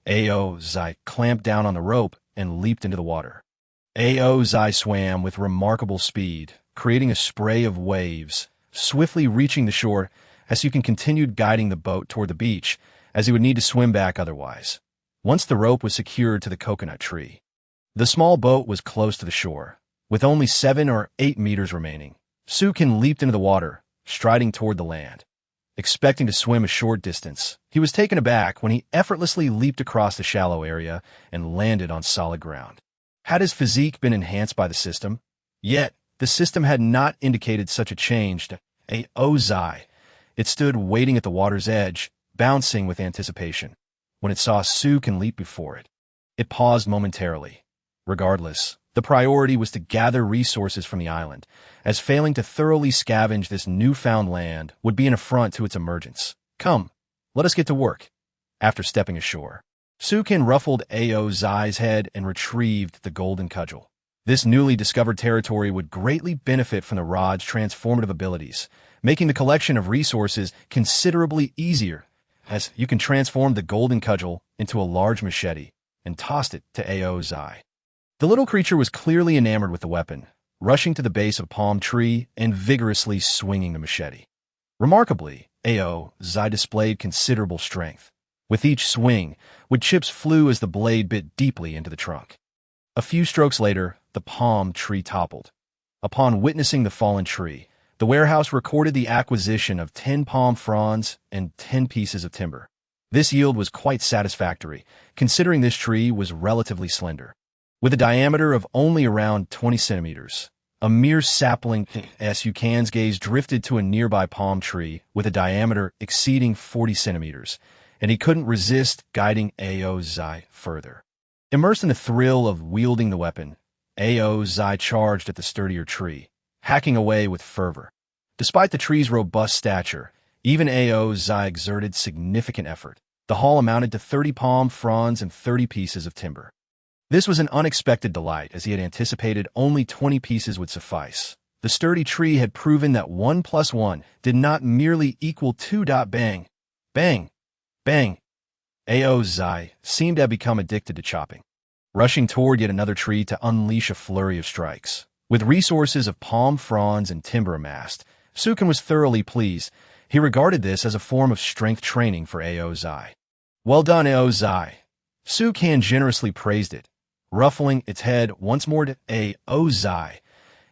Ao Zai clamped down on the rope and leaped into the water. Aozai swam with remarkable speed, creating a spray of waves, swiftly reaching the shore as Sukin continued guiding the boat toward the beach, as he would need to swim back otherwise. Once the rope was secured to the coconut tree, the small boat was close to the shore. With only 7 or 8 meters remaining, Sukin leaped into the water, striding toward the land. Expecting to swim a short distance, he was taken aback when he effortlessly leaped across the shallow area and landed on solid ground. Had his physique been enhanced by the system? Yet, the system had not indicated such a change to Aozai. It stood waiting at the water's edge, bouncing with anticipation. When it saw Sukin leap before it, it paused momentarily. Regardless, the priority was to gather resources from the island, as failing to thoroughly scavenge this newfound land would be an affront to its emergence. Come, let us get to work. After stepping ashore, Sukin ruffled Aozai's head and retrieved the golden cudgel. This newly discovered territory would greatly benefit from the rod's transformative abilities, making the collection of resources considerably easier, as you can transform the golden cudgel into a large machete and tossed it to Aozai. The little creature was clearly enamored with the weapon, rushing to the base of a palm tree and vigorously swinging the machete. Remarkably, Aozai displayed considerable strength. With each swing, wood chips flew as the blade bit deeply into the trunk. A few strokes later, the palm tree toppled. Upon witnessing the fallen tree, the warehouse recorded the acquisition of 10 palm fronds and 10 pieces of timber. This yield was quite satisfactory, considering this tree was relatively slender. With a diameter of only around 20 centimeters, a mere sapling, Sukin's gaze drifted to a nearby palm tree with a diameter exceeding 40 centimeters, and he couldn't resist guiding Aozai further. Immersed in the thrill of wielding the weapon, Aozai charged at the sturdier tree, hacking away with fervor. Despite the tree's robust stature, even Aozai exerted significant effort. The haul amounted to 30 palm fronds and 30 pieces of timber. This was an unexpected delight, as he had anticipated only 20 pieces would suffice. The sturdy tree had proven that 1 + 1 did not merely equal 2. Bang, bang, bang. Aozai seemed to have become addicted to chopping, rushing toward yet another tree to unleash a flurry of strikes. With resources of palm fronds and timber amassed, Sukin was thoroughly pleased. He regarded this as a form of strength training for Aozai. Well done, Aozai. Sukin generously praised it. Ruffling its head once more to Aozai,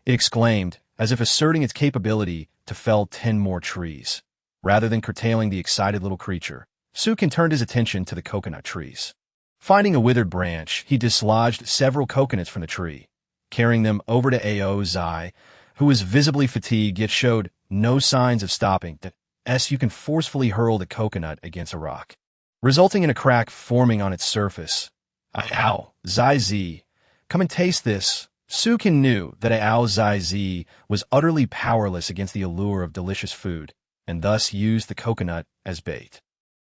it exclaimed, as if asserting its capability to fell 10 more trees. Rather than curtailing the excited little creature, Sukin turned his attention to the coconut trees. Finding a withered branch, he dislodged several coconuts from the tree, carrying them over to Aozai, who was visibly fatigued yet showed no signs of stopping. Sukin forcefully hurled the coconut against a rock, resulting in a crack forming on its surface. Ow, Zai, come and taste this. Sukin knew that Aozai was utterly powerless against the allure of delicious food, and thus used the coconut as bait.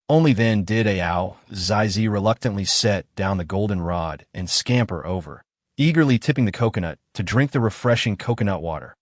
Only then did Aozai reluctantly set down the golden rod and scamper over, eagerly tipping the coconut to drink the refreshing coconut water.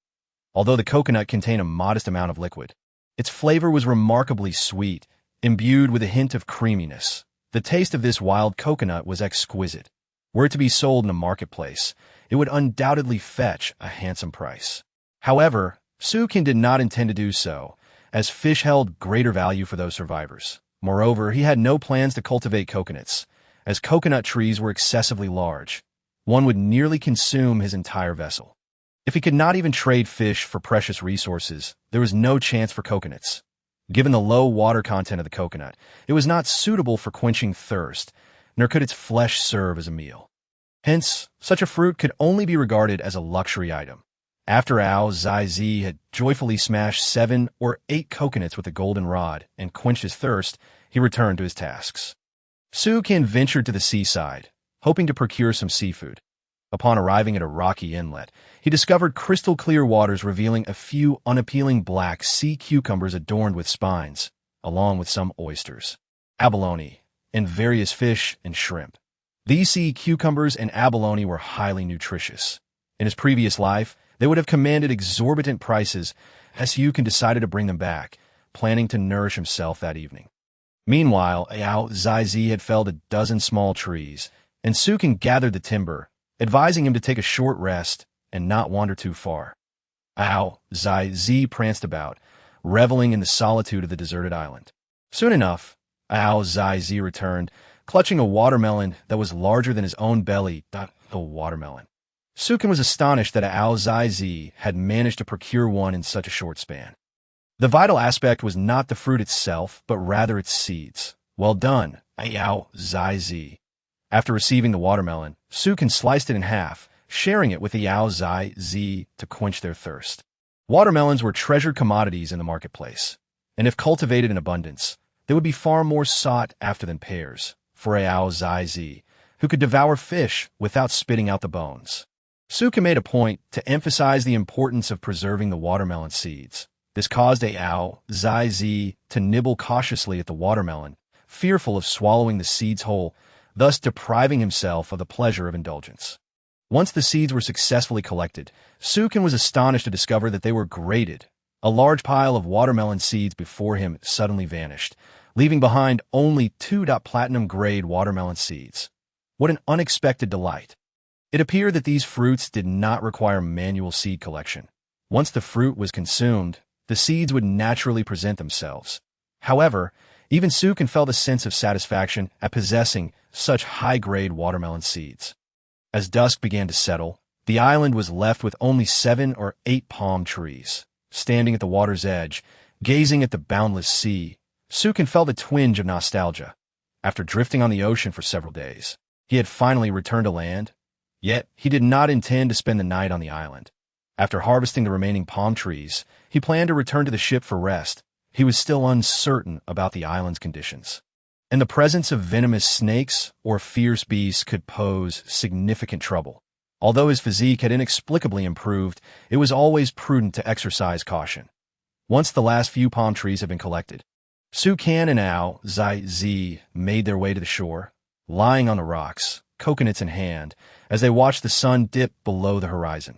Although the coconut contained a modest amount of liquid, its flavor was remarkably sweet, imbued with a hint of creaminess. The taste of this wild coconut was exquisite. Were it to be sold in a marketplace, it would undoubtedly fetch a handsome price. However, Sukin did not intend to do so, as fish held greater value for those survivors. Moreover, he had no plans to cultivate coconuts, as coconut trees were excessively large. One would nearly consume his entire vessel. If he could not even trade fish for precious resources, there was no chance for coconuts. Given the low water content of the coconut, it was not suitable for quenching thirst, nor could its flesh serve as a meal. Hence, such a fruit could only be regarded as a luxury item. After Aozai had joyfully smashed 7 or 8 coconuts with a golden rod and quenched his thirst, he returned to his tasks. Sukin ventured to the seaside, hoping to procure some seafood. Upon arriving at a rocky inlet, he discovered crystal-clear waters revealing a few unappealing black sea cucumbers adorned with spines, along with some oysters, abalone, and various fish and shrimp. These sea cucumbers and abalone were highly nutritious. In his previous life, they would have commanded exorbitant prices, as Sukin decided to bring them back, planning to nourish himself that evening. Meanwhile, Aozai had felled a dozen small trees, and Sukin gathered the timber, advising him to take a short rest and not wander too far. Ao-Zai pranced about, reveling in the solitude of the deserted island. Soon enough, Ao-Zai returned, clutching a watermelon that was larger than his own belly. The watermelon. Sukin was astonished that Ao-Zai had managed to procure one in such a short span. The vital aspect was not the fruit itself, but rather its seeds. Well done, Ao-Zai. After receiving the watermelon, Sukin sliced it in half, sharing it with the Ao-Zai to quench their thirst. Watermelons were treasured commodities in the marketplace, and if cultivated in abundance, they would be far more sought after than pears, for Ao-Zai, who could devour fish without spitting out the bones. Sukin made a point to emphasize the importance of preserving the watermelon seeds. This caused Ao-Zai to nibble cautiously at the watermelon, fearful of swallowing the seeds whole, thus depriving himself of the pleasure of indulgence. Once the seeds were successfully collected, Sukin was astonished to discover that they were grated. A large pile of watermelon seeds before him suddenly vanished, leaving behind only 2 platinum-grade watermelon seeds. What an unexpected delight! It appeared that these fruits did not require manual seed collection. Once the fruit was consumed, the seeds would naturally present themselves. However, even Sukin felt a sense of satisfaction at possessing such high-grade watermelon seeds. As dusk began to settle, the island was left with only 7 or 8 palm trees. Standing at the water's edge, gazing at the boundless sea, Sukin felt a twinge of nostalgia. After drifting on the ocean for several days, he had finally returned to land. Yet, he did not intend to spend the night on the island. After harvesting the remaining palm trees, he planned to return to the ship for rest. He was still uncertain about the island's conditions, and the presence of venomous snakes or fierce beasts could pose significant trouble. Although his physique had inexplicably improved, it was always prudent to exercise caution. Once the last few palm trees had been collected, Sukin and Ao-Zai made their way to the shore, lying on the rocks, coconuts in hand, as they watched the sun dip below the horizon.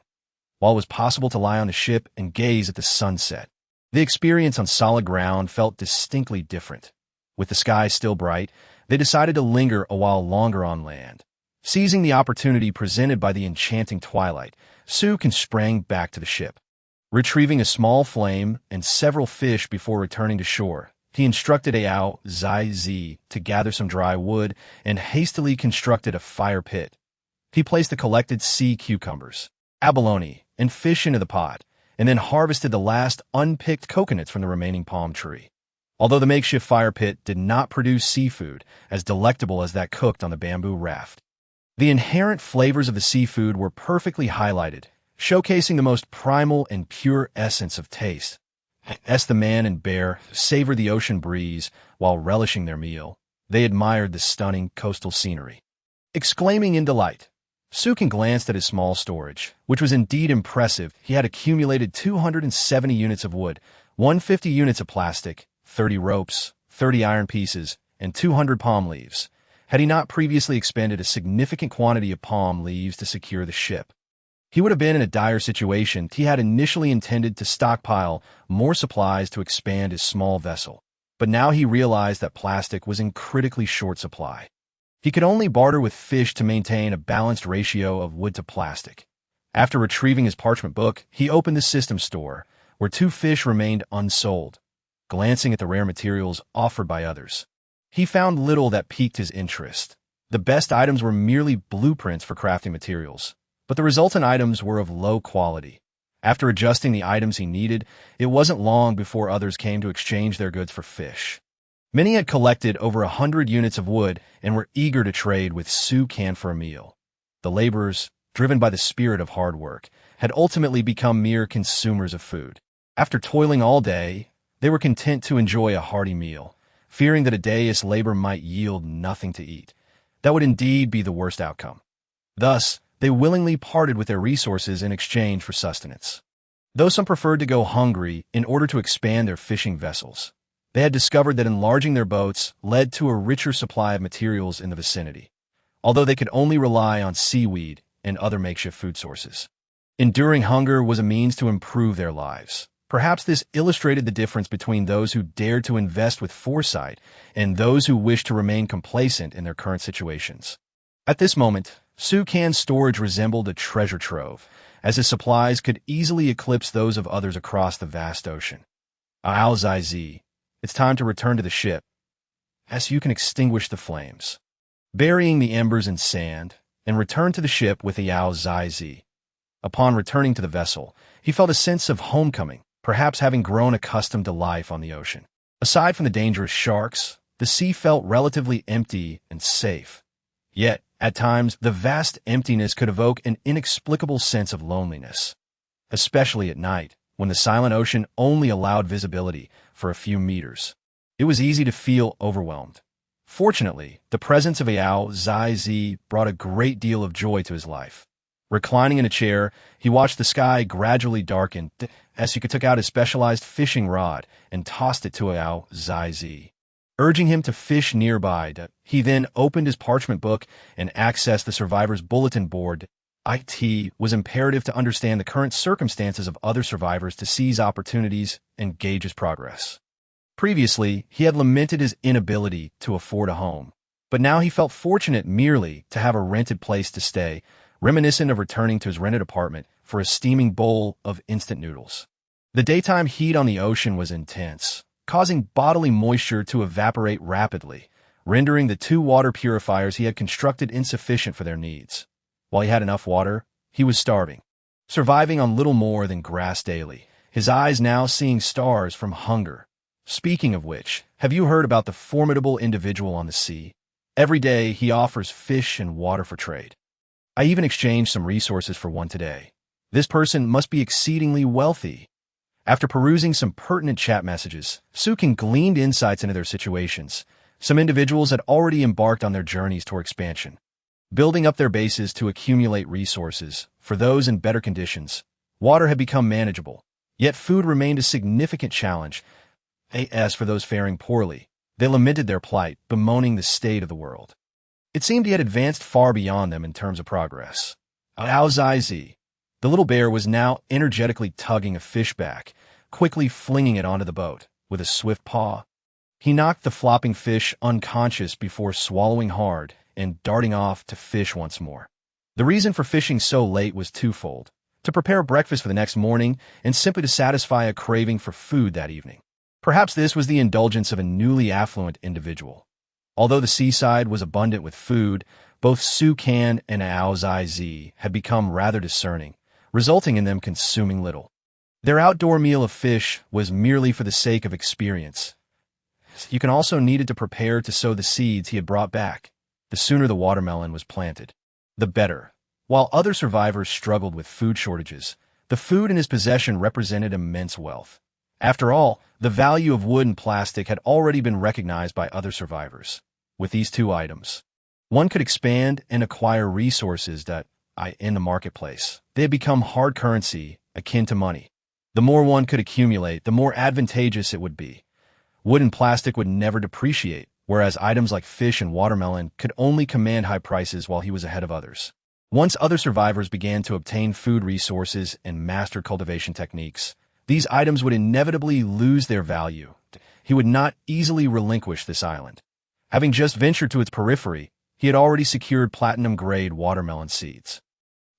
While it was possible to lie on the ship and gaze at the sunset, the experience on solid ground felt distinctly different. With the sky still bright, they decided to linger a while longer on land. Seizing the opportunity presented by the enchanting twilight, Sukin sprang back to the ship. Retrieving a small flame and several fish before returning to shore, he instructed Ao-Zai to gather some dry wood and hastily constructed a fire pit. He placed the collected sea cucumbers, abalone, and fish into the pot, and then harvested the last unpicked coconuts from the remaining palm tree. Although the makeshift fire pit did not produce seafood as delectable as that cooked on the bamboo raft, the inherent flavors of the seafood were perfectly highlighted, showcasing the most primal and pure essence of taste. As the man and bear savored the ocean breeze while relishing their meal, they admired the stunning coastal scenery. Exclaiming in delight, Sukin glanced at his small storage, which was indeed impressive. He had accumulated 270 units of wood, 150 units of plastic, 30 ropes, 30 iron pieces, and 200 palm leaves. Had he not previously expended a significant quantity of palm leaves to secure the ship, he would have been in a dire situation. He had initially intended to stockpile more supplies to expand his small vessel, but now he realized that plastic was in critically short supply. He could only barter with fish to maintain a balanced ratio of wood to plastic. After retrieving his parchment book, he opened the system store, where 2 fish remained unsold. Glancing at the rare materials offered by others, he found little that piqued his interest. The best items were merely blueprints for crafting materials, but the resultant items were of low quality. After adjusting the items he needed, it wasn't long before others came to exchange their goods for fish. Many had collected over 100 units of wood and were eager to trade with Sukin for a meal. The laborers, driven by the spirit of hard work, had ultimately become mere consumers of food. After toiling all day, they were content to enjoy a hearty meal, fearing that a day's labor might yield nothing to eat. That would indeed be the worst outcome. Thus, they willingly parted with their resources in exchange for sustenance. Though some preferred to go hungry in order to expand their fishing vessels, they had discovered that enlarging their boats led to a richer supply of materials in the vicinity, although they could only rely on seaweed and other makeshift food sources. Enduring hunger was a means to improve their lives. Perhaps this illustrated the difference between those who dared to invest with foresight and those who wished to remain complacent in their current situations. At this moment, Sukan's storage resembled a treasure trove, as his supplies could easily eclipse those of others across the vast ocean. Ao-Zai-Z, it's time to return to the ship, as you can extinguish the flames. Burying the embers in sand, and return to the ship with the Ao-Zai-Z. Upon returning to the vessel, he felt a sense of homecoming, perhaps having grown accustomed to life on the ocean. Aside from the dangerous sharks, the sea felt relatively empty and safe. Yet, at times, the vast emptiness could evoke an inexplicable sense of loneliness, especially at night, when the silent ocean only allowed visibility for a few meters. It was easy to feel overwhelmed. Fortunately, the presence of Ao-Zai-Z brought a great deal of joy to his life. Reclining in a chair, he watched the sky gradually darken as he took out his specialized fishing rod and tossed it to Ao-Zai-Z. Urging him to fish nearby, he then opened his parchment book and accessed the survivors' bulletin board. It was imperative to understand the current circumstances of other survivors to seize opportunities and gauge his progress. Previously, he had lamented his inability to afford a home, but now he felt fortunate merely to have a rented place to stay, reminiscent of returning to his rented apartment for a steaming bowl of instant noodles. The daytime heat on the ocean was intense, causing bodily moisture to evaporate rapidly, rendering the 2 water purifiers he had constructed insufficient for their needs. While he had enough water, he was starving, surviving on little more than grass daily, his eyes now seeing stars from hunger. Speaking of which, have you heard about the formidable individual on the sea? Every day, he offers fish and water for trade. I even exchanged some resources for one today. This person must be exceedingly wealthy. After perusing some pertinent chat messages, Sukan gleaned insights into their situations. Some individuals had already embarked on their journeys toward expansion, building up their bases to accumulate resources. For those in better conditions, water had become manageable, yet food remained a significant challenge. As for those faring poorly, they lamented their plight, bemoaning the state of the world. It seemed he had advanced far beyond them in terms of progress. Ao-Zai-Z, the little bear, was now energetically tugging a fish back, quickly flinging it onto the boat with a swift paw. He knocked the flopping fish unconscious before swallowing hard and darting off to fish once more. The reason for fishing so late was twofold: to prepare breakfast for the next morning and simply to satisfy a craving for food that evening. Perhaps this was the indulgence of a newly affluent individual. Although the seaside was abundant with food, both Sukan and Ao-Zai-Z had become rather discerning, resulting in them consuming little. Their outdoor meal of fish was merely for the sake of experience. Sukan also needed to prepare to sow the seeds he had brought back. The sooner the watermelon was planted, the better. While other survivors struggled with food shortages, the food in his possession represented immense wealth. After all, the value of wood and plastic had already been recognized by other survivors. With these 2 items, one could expand and acquire resources that, in the marketplace, they had become hard currency, akin to money. The more one could accumulate, the more advantageous it would be. Wood and plastic would never depreciate, whereas items like fish and watermelon could only command high prices while he was ahead of others. Once other survivors began to obtain food resources and master cultivation techniques, these items would inevitably lose their value. He would not easily relinquish this island. Having just ventured to its periphery, he had already secured platinum-grade watermelon seeds.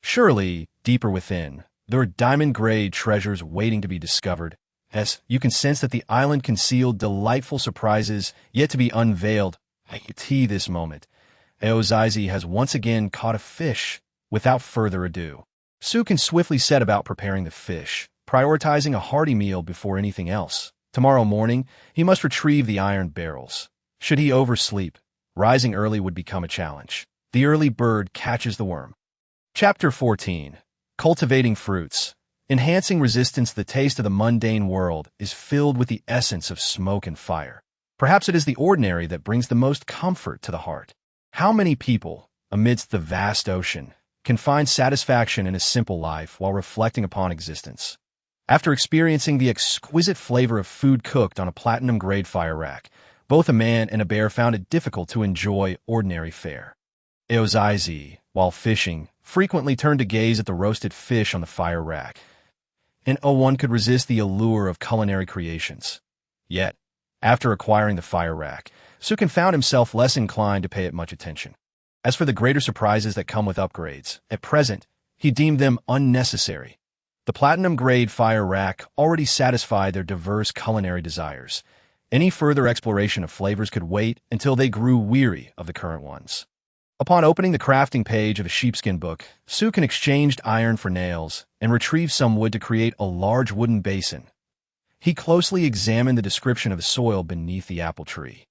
Surely, deeper within, there were diamond-grade treasures waiting to be discovered. As you can sense that the island concealed delightful surprises yet to be unveiled. This moment, Ao-Zai-Z has once again caught a fish. Without further ado, Sukan swiftly set about preparing the fish, prioritizing a hearty meal before anything else. Tomorrow morning, he must retrieve the iron barrels. Should he oversleep, rising early would become a challenge. The early bird catches the worm. Chapter 14. Cultivating Fruits. Enhancing resistance. The taste of the mundane world is filled with the essence of smoke and fire. Perhaps it is the ordinary that brings the most comfort to the heart. How many people, amidst the vast ocean, can find satisfaction in a simple life while reflecting upon existence? After experiencing the exquisite flavor of food cooked on a platinum-grade fire rack, both a man and a bear found it difficult to enjoy ordinary fare. Ao-Zai-Z, while fishing, frequently turned to gaze at the roasted fish on the fire rack, and one could resist the allure of culinary creations. Yet, after acquiring the fire rack, Sukan found himself less inclined to pay it much attention. As for the greater surprises that come with upgrades, at present, he deemed them unnecessary. The platinum-grade fire rack already satisfied their diverse culinary desires. Any further exploration of flavors could wait until they grew weary of the current ones. Upon opening the crafting page of a sheepskin book, Sukin exchanged iron for nails and retrieved some wood to create a large wooden basin. He closely examined the description of the soil beneath the apple tree,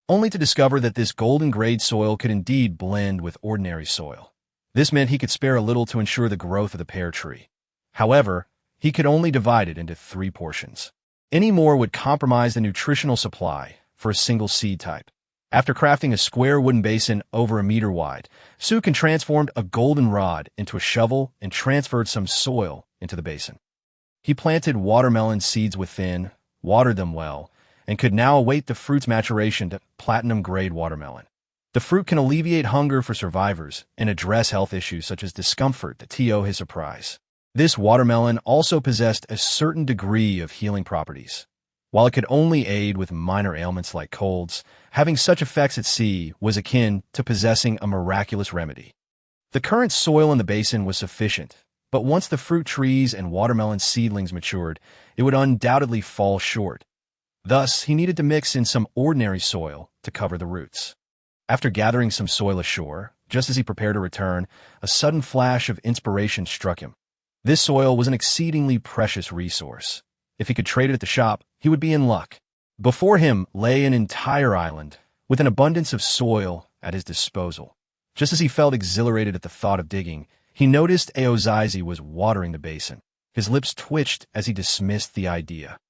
only to discover that this golden-grade soil could indeed blend with ordinary soil. This meant he could spare a little to ensure the growth of the pear tree. However, he could only divide it into 3 portions. Any more would compromise the nutritional supply for a single seed type. After crafting a square wooden basin over a meter wide, Sukin transformed a golden rod into a shovel and transferred some soil into the basin. He planted watermelon seeds within, watered them well, and could now await the fruit's maturation to platinum-grade watermelon. The fruit can alleviate hunger for survivors and address health issues such as discomfort, to his surprise. This watermelon also possessed a certain degree of healing properties. While it could only aid with minor ailments like colds, having such effects at sea was akin to possessing a miraculous remedy. The current soil in the basin was sufficient, but once the fruit trees and watermelon seedlings matured, it would undoubtedly fall short. Thus, he needed to mix in some ordinary soil to cover the roots. After gathering some soil ashore, just as he prepared to return, a sudden flash of inspiration struck him. This soil was an exceedingly precious resource. If he could trade it at the shop, he would be in luck. Before him lay an entire island, with an abundance of soil at his disposal. Just as he felt exhilarated at the thought of digging, he noticed Aozizi was watering the basin. His lips twitched as he dismissed the idea.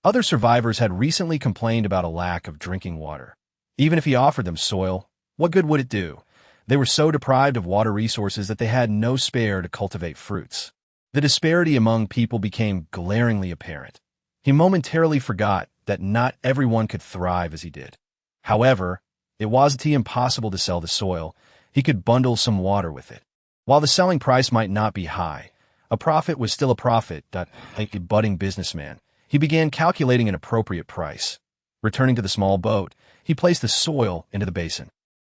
Other survivors had recently complained about a lack of drinking water. Even if he offered them soil, what good would it do? They were so deprived of water resources that they had no spare to cultivate fruits. The disparity among people became glaringly apparent. He momentarily forgot that not everyone could thrive as he did. However, it wasn't impossible to sell the soil. He could bundle some water with it. While the selling price might not be high, a profit was still a profit. Like a budding businessman, he began calculating an appropriate price. Returning to the small boat, he placed the soil into the basin,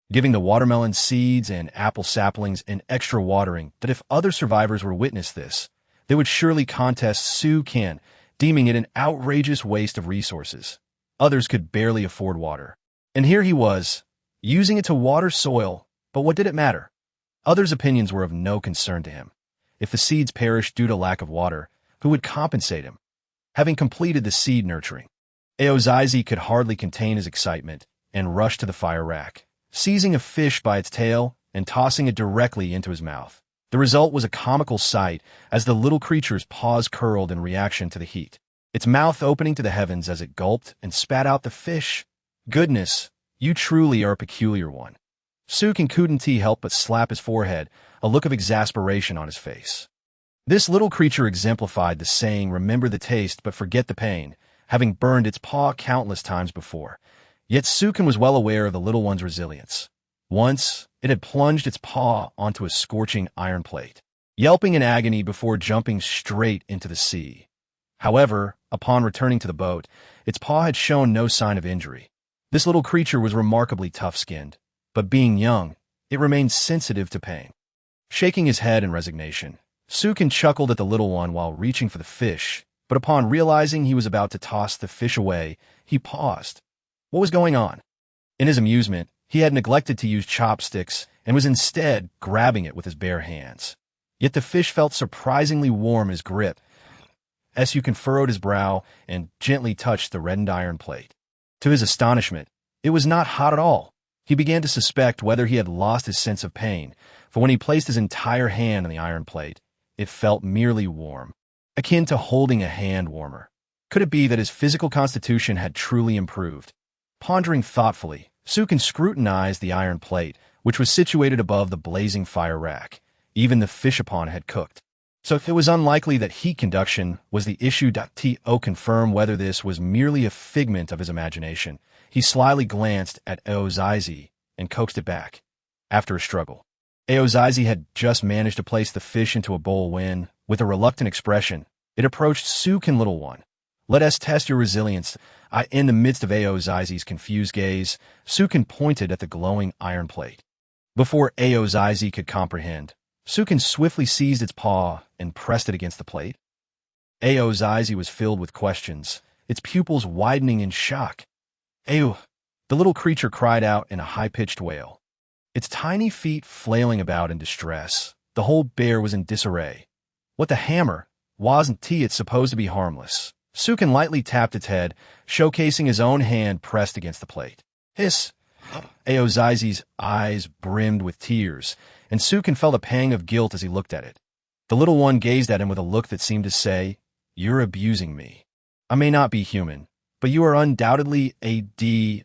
giving the watermelon seeds and apple saplings an extra watering that if other survivors were witness this, they would surely contest Sukin, deeming it an outrageous waste of resources. Others could barely afford water. And here he was, using it to water soil, but what did it matter? Others' opinions were of no concern to him. If the seeds perished due to lack of water, who would compensate him? Having completed the seed nurturing, Aozizi could hardly contain his excitement and rushed to the fire rack, seizing a fish by its tail and tossing it directly into his mouth. The result was a comical sight as the little creature's paws curled in reaction to the heat, its mouth opening to the heavens as it gulped and spat out the fish. Goodness, you truly are a peculiar one. Sukin couldn't help but slap his forehead, a look of exasperation on his face. This little creature exemplified the saying, remember the taste but forget the pain, having burned its paw countless times before. Yet Sukin was well aware of the little one's resilience. Once, it had plunged its paw onto a scorching iron plate, yelping in agony before jumping straight into the sea. However, upon returning to the boat, its paw had shown no sign of injury. This little creature was remarkably tough-skinned, but being young, it remained sensitive to pain. Shaking his head in resignation, Sukin chuckled at the little one while reaching for the fish, but upon realizing he was about to toss the fish away, he paused. What was going on? In his amusement, he had neglected to use chopsticks and was instead grabbing it with his bare hands. Yet the fish felt surprisingly warm in his grip. Sukin furrowed his brow and gently touched the reddened iron plate. To his astonishment, it was not hot at all. He began to suspect whether he had lost his sense of pain, for when he placed his entire hand on the iron plate, it felt merely warm, akin to holding a hand warmer. Could it be that his physical constitution had truly improved? Pondering thoughtfully, Sukin scrutinized the iron plate, which was situated above the blazing fire rack. Even the fish upon it had cooked. So it was unlikely that heat conduction was the issue. To confirm whether this was merely a figment of his imagination, he slyly glanced at Aozizi and coaxed it back. After a struggle, Aozizi had just managed to place the fish into a bowl when, with a reluctant expression, it approached Sukin, little one. Let us test your resilience. In the midst of Aozizi's confused gaze, Sukin pointed at the glowing iron plate. Before Aozizi could comprehend, Sukin swiftly seized its paw and pressed it against the plate. Aozizi was filled with questions, its pupils widening in shock. "Ao!" the little creature cried out in a high-pitched wail, its tiny feet flailing about in distress. The whole bear was in disarray. What the hammer? Wasn't it supposed to be harmless? Sukin lightly tapped its head, showcasing his own hand pressed against the plate. Hiss! Aozizi's eyes brimmed with tears, and Sukin felt a pang of guilt as he looked at it. The little one gazed at him with a look that seemed to say, "You're abusing me. I may not be human, but you are undoubtedly a dog."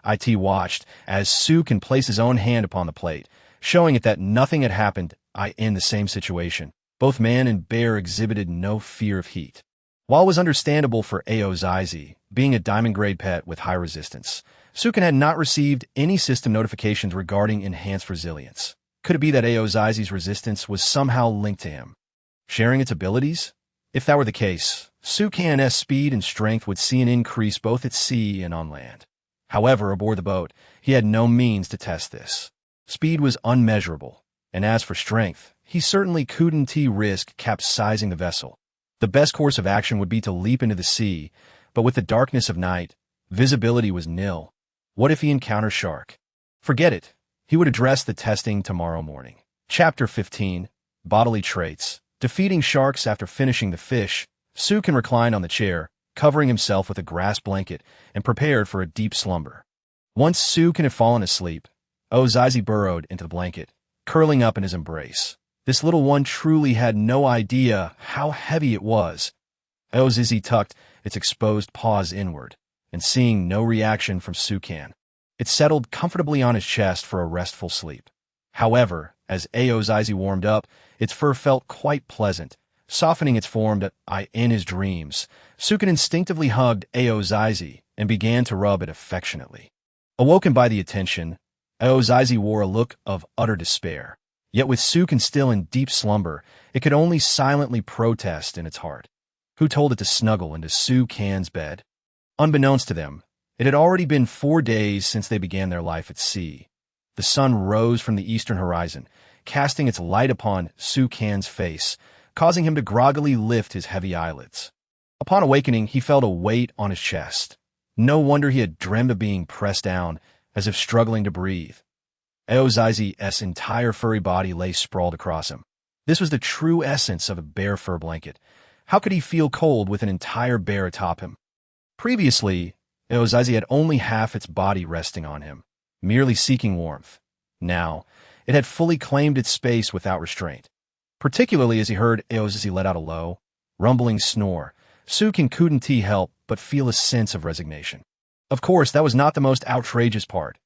It watched as Sukin placed his own hand upon the plate, showing it that nothing had happened in the same situation. Both man and bear exhibited no fear of heat. While it was understandable for Aozizi, being a diamond-grade pet with high resistance, Sukin had not received any system notifications regarding enhanced resilience. Could it be that Aozizi's resistance was somehow linked to him, sharing its abilities? If that were the case, Sukin's speed and strength would see an increase both at sea and on land. However, aboard the boat, he had no means to test this. Speed was unmeasurable, and as for strength, he certainly couldn't risk capsizing the vessel. The best course of action would be to leap into the sea, but with the darkness of night, visibility was nil. What if he encountered shark? Forget it. He would address the testing tomorrow morning. Chapter 15, Bodily Traits. Defeating sharks. After finishing the fish, Sukin reclined on the chair, covering himself with a grass blanket, and prepared for a deep slumber. Once Sukin had fallen asleep, Aozizi burrowed into the blanket, curling up in his embrace. This little one truly had no idea how heavy it was. Aozizi tucked its exposed paws inward, and seeing no reaction from Sukin, it settled comfortably on his chest for a restful sleep. However, as Aozizi warmed up, its fur felt quite pleasant, softening its form in his dreams. Sukin instinctively hugged Aozizi and began to rub it affectionately. Awoken by the attention, Aozizi wore a look of utter despair. Yet with Sukin still in deep slumber, it could only silently protest in its heart. Who told it to snuggle into Sukin's bed? Unbeknownst to them, it had already been 4 days since they began their life at sea. The sun rose from the eastern horizon, casting its light upon Sukin's face, causing him to groggily lift his heavy eyelids. Upon awakening, he felt a weight on his chest. No wonder he had dreamed of being pressed down, as if struggling to breathe. Aozizi's entire furry body lay sprawled across him. This was the true essence of a bear fur blanket. How could he feel cold with an entire bear atop him? Previously, Aozizi had only half its body resting on him, merely seeking warmth. Now, it had fully claimed its space without restraint. Particularly as he heard Aozizi let out a low, rumbling snore, Sukin couldn't help but feel a sense of resignation. Of course, that was not the most outrageous part.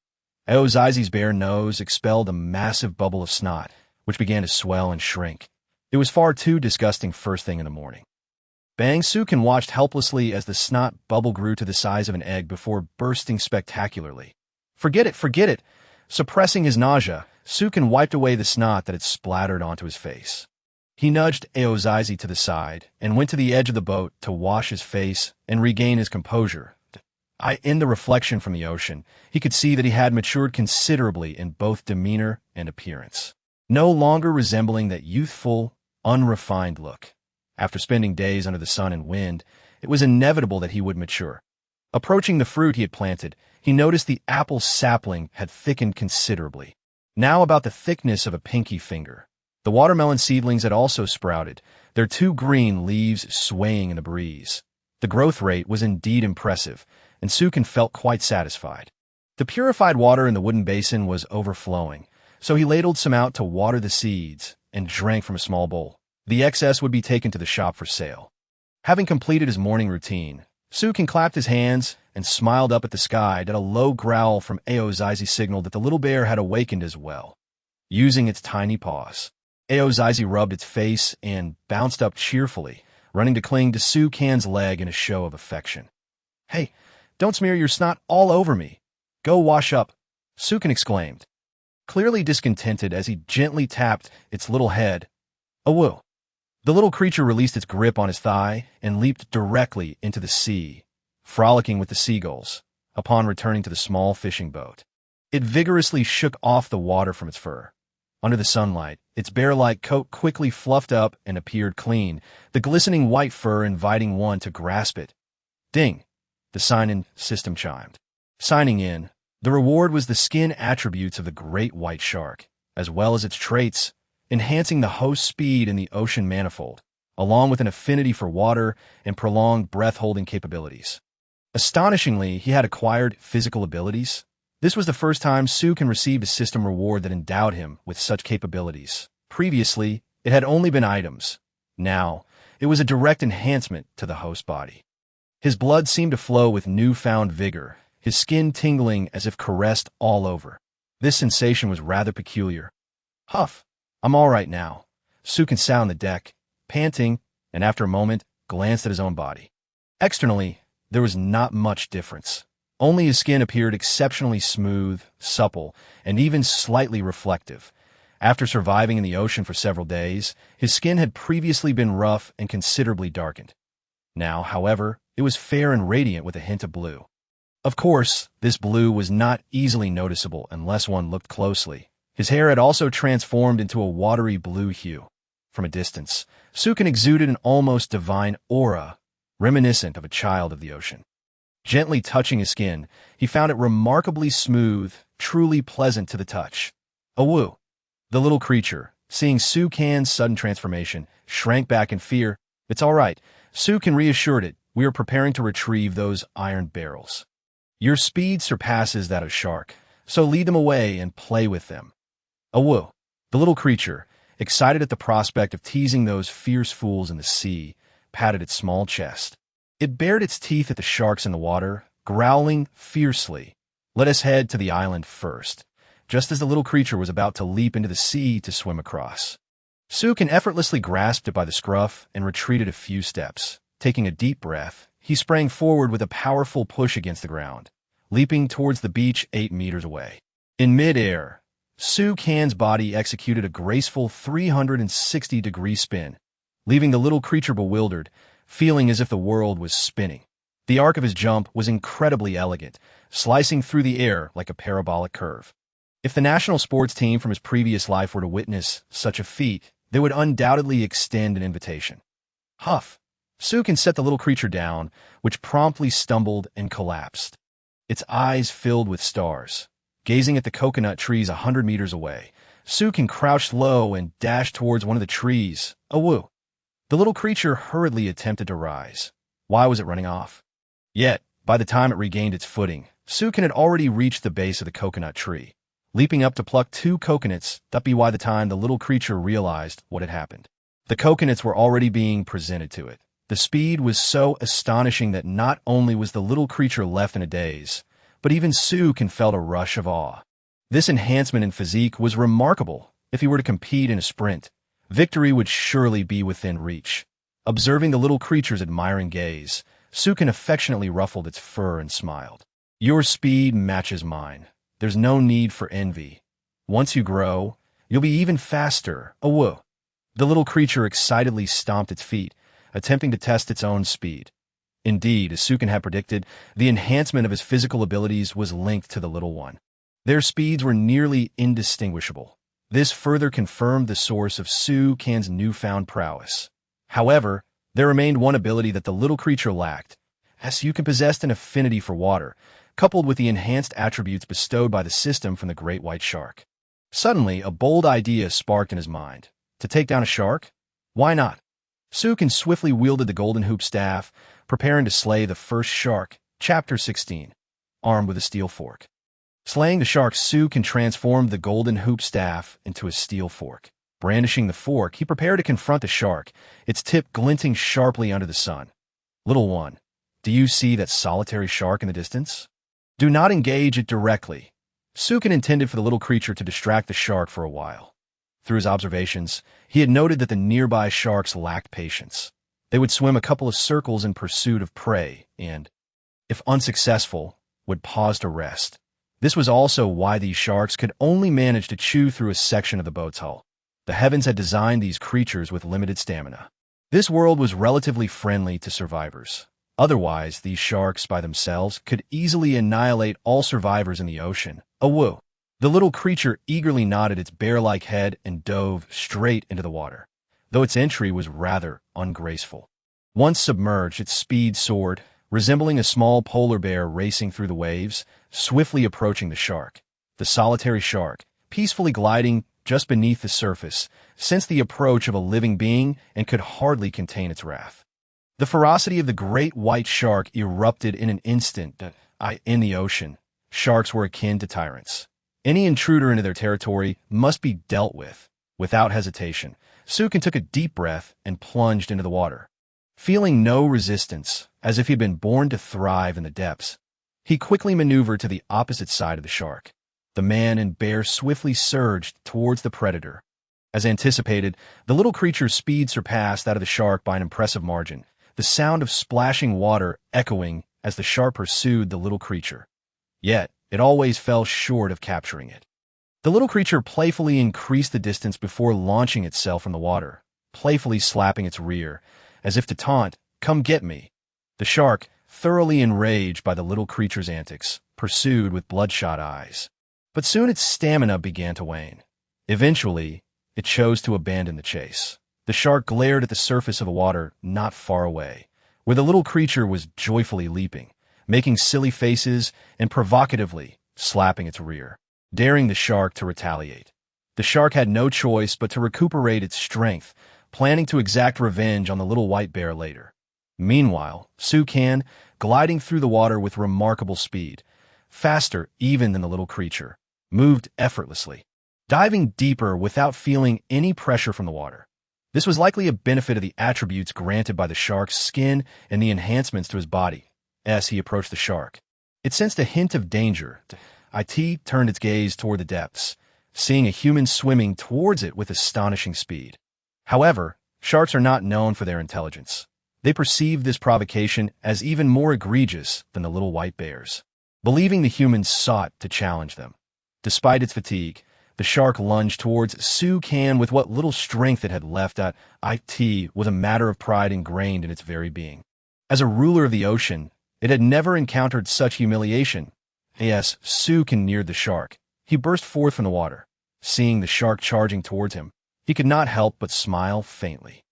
Aozizi's bare nose expelled a massive bubble of snot, which began to swell and shrink. It was far too disgusting first thing in the morning. Bang Sukin watched helplessly as the snot bubble grew to the size of an egg before bursting spectacularly. Forget it! Suppressing his nausea, Sukin wiped away the snot that had splattered onto his face. He nudged Aozizi to the side and went to the edge of the boat to wash his face and regain his composure. In the reflection from the ocean, he could see that he had matured considerably in both demeanor and appearance, no longer resembling that youthful, unrefined look. After spending days under the sun and wind, it was inevitable that he would mature. Approaching the fruit he had planted, he noticed the apple sapling had thickened considerably, now about the thickness of a pinky finger. The watermelon seedlings had also sprouted, their 2 green leaves swaying in the breeze. The growth rate was indeed impressive, and Sukin felt quite satisfied. The purified water in the wooden basin was overflowing, so he ladled some out to water the seeds and drank from a small bowl. The excess would be taken to the shop for sale. Having completed his morning routine, Sukin clapped his hands and smiled up at the sky that a low growl from Aozizi signaled that the little bear had awakened as well. Using its tiny paws, Aozizi rubbed its face and bounced up cheerfully, running to cling to Sukin's leg in a show of affection. "Hey, don't smear your snot all over me. Go wash up," Sukin exclaimed, clearly discontented as he gently tapped its little head. "Awoo." The little creature released its grip on his thigh and leaped directly into the sea, frolicking with the seagulls, upon returning to the small fishing boat. It vigorously shook off the water from its fur. Under the sunlight, its bear-like coat quickly fluffed up and appeared clean, the glistening white fur inviting one to grasp it. Ding! The sign-in system chimed. Signing in, the reward was the skin attributes of the great white shark, as well as its traits, enhancing the host's speed in the ocean manifold, along with an affinity for water and prolonged breath-holding capabilities. Astonishingly, he had acquired physical abilities. This was the first time Sukin received a system reward that endowed him with such capabilities. Previously, it had only been items. Now, it was a direct enhancement to the host body. His blood seemed to flow with newfound vigor, his skin tingling as if caressed all over. This sensation was rather peculiar. Huff! I'm all right now. Sukin sat on the deck, panting, and after a moment, glanced at his own body. Externally, there was not much difference. Only his skin appeared exceptionally smooth, supple, and even slightly reflective. After surviving in the ocean for several days, his skin had previously been rough and considerably darkened. Now, however, it was fair and radiant with a hint of blue. Of course, this blue was not easily noticeable unless one looked closely. His hair had also transformed into a watery blue hue. From a distance, Sukin exuded an almost divine aura, reminiscent of a child of the ocean. Gently touching his skin, he found it remarkably smooth, truly pleasant to the touch. Awoo! The little creature, seeing Sukin's sudden transformation, shrank back in fear. It's all right. Sukin reassured it. We are preparing to retrieve those iron barrels. Your speed surpasses that of shark, so lead them away and play with them. Awoo! The little creature, excited at the prospect of teasing those fierce fools in the sea, patted its small chest. It bared its teeth at the sharks in the water, growling fiercely. Let us head to the island first, just as the little creature was about to leap into the sea to swim across. Sukin effortlessly grasped it by the scruff and retreated a few steps. Taking a deep breath, he sprang forward with a powerful push against the ground, leaping towards the beach 8 meters away. In mid-air, Sukin's body executed a graceful 360-degree spin, leaving the little creature bewildered, feeling as if the world was spinning. The arc of his jump was incredibly elegant, slicing through the air like a parabolic curve. If the national sports team from his previous life were to witness such a feat, they would undoubtedly extend an invitation. Huff! Sukin set the little creature down, which promptly stumbled and collapsed. Its eyes filled with stars. Gazing at the coconut trees 100 meters away, Sukin crouched low and dashed towards one of the trees. Awoo! The little creature hurriedly attempted to rise. Why was it running off? Yet, by the time it regained its footing, Sukin had already reached the base of the coconut tree. Leaping up to pluck 2 coconuts, that be why the time the little creature realized what had happened. The coconuts were already being presented to it. The speed was so astonishing that not only was the little creature left in a daze, but even Sukin felt a rush of awe. This enhancement in physique was remarkable. If he were to compete in a sprint, victory would surely be within reach. Observing the little creature's admiring gaze, Sukin affectionately ruffled its fur and smiled. Your speed matches mine. There's no need for envy. Once you grow, you'll be even faster. Awoo! The little creature excitedly stomped its feet, attempting to test its own speed. Indeed, as Sukin had predicted, the enhancement of his physical abilities was linked to the little one. Their speeds were nearly indistinguishable. This further confirmed the source of Sukin's newfound prowess. However, there remained one ability that the little creature lacked, as Sukin possessed an affinity for water, coupled with the enhanced attributes bestowed by the system from the great white shark. Suddenly, a bold idea sparked in his mind. To take down a shark? Why not? Sukin swiftly wielded the golden hoop staff, preparing to slay the first shark. Chapter 16. Armed with a steel fork. Slaying the shark, Sukin transformed the golden hoop staff into a steel fork. Brandishing the fork, he prepared to confront the shark, its tip glinting sharply under the sun. Little one, do you see that solitary shark in the distance? Do not engage it directly. Sukin intended for the little creature to distract the shark for a while. Through his observations, he had noted that the nearby sharks lacked patience. They would swim a couple of circles in pursuit of prey and, if unsuccessful, would pause to rest. This was also why these sharks could only manage to chew through a section of the boat's hull. The heavens had designed these creatures with limited stamina. This world was relatively friendly to survivors. Otherwise, these sharks by themselves could easily annihilate all survivors in the ocean, Awoo! The little creature eagerly nodded its bear-like head and dove straight into the water, though its entry was rather ungraceful. Once submerged, its speed soared, resembling a small polar bear racing through the waves, swiftly approaching the shark. The solitary shark, peacefully gliding just beneath the surface, sensed the approach of a living being and could hardly contain its wrath. The ferocity of the great white shark erupted in an instant. In the ocean, sharks were akin to tyrants. Any intruder into their territory must be dealt with. Without hesitation, Sukin took a deep breath and plunged into the water. Feeling no resistance, as if he'd been born to thrive in the depths, he quickly maneuvered to the opposite side of the shark. The man and bear swiftly surged towards the predator. As anticipated, the little creature's speed surpassed that of the shark by an impressive margin, the sound of splashing water echoing as the shark pursued the little creature. Yet, it always fell short of capturing it. The little creature playfully increased the distance before launching itself from the water, playfully slapping its rear, as if to taunt, "Come get me." The shark, thoroughly enraged by the little creature's antics, pursued with bloodshot eyes. But soon its stamina began to wane. Eventually, it chose to abandon the chase. The shark glared at the surface of the water not far away, where the little creature was joyfully leaping, making silly faces and provocatively slapping its rear, daring the shark to retaliate. The shark had no choice but to recuperate its strength, planning to exact revenge on the little white bear later. Meanwhile, Sukin, gliding through the water with remarkable speed, faster even than the little creature, moved effortlessly, diving deeper without feeling any pressure from the water. This was likely a benefit of the attributes granted by the shark's skin and the enhancements to his body. As he approached the shark, it sensed a hint of danger. It turned its gaze toward the depths, seeing a human swimming towards it with astonishing speed. However, sharks are not known for their intelligence. They perceived this provocation as even more egregious than the little white bears, believing the humans sought to challenge them. Despite its fatigue, the shark lunged towards Sukin with what little strength it had left. It was a matter of pride ingrained in its very being. As a ruler of the ocean, it had never encountered such humiliation. As Sukin neared the shark, he burst forth from the water. Seeing the shark charging towards him, he could not help but smile faintly.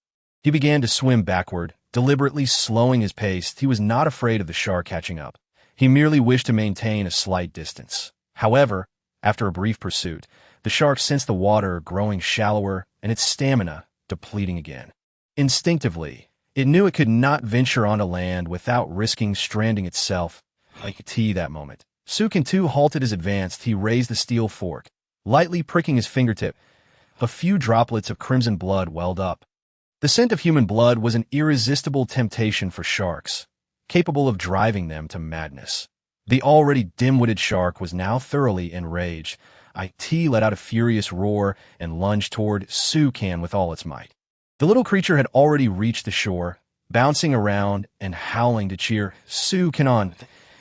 He began to swim backward, deliberately slowing his pace. He was not afraid of the shark catching up. He merely wished to maintain a slight distance. However, after a brief pursuit, the shark sensed the water growing shallower and its stamina depleting again. Instinctively, it knew it could not venture onto land without risking stranding itself. That moment, Sukin too halted his advance. He raised the steel fork, lightly pricking his fingertip. A few droplets of crimson blood welled up. The scent of human blood was an irresistible temptation for sharks, capable of driving them to madness. The already dim-witted shark was now thoroughly enraged. It let out a furious roar and lunged toward Sukin with all its might. The little creature had already reached the shore, bouncing around and howling to cheer Sukin on.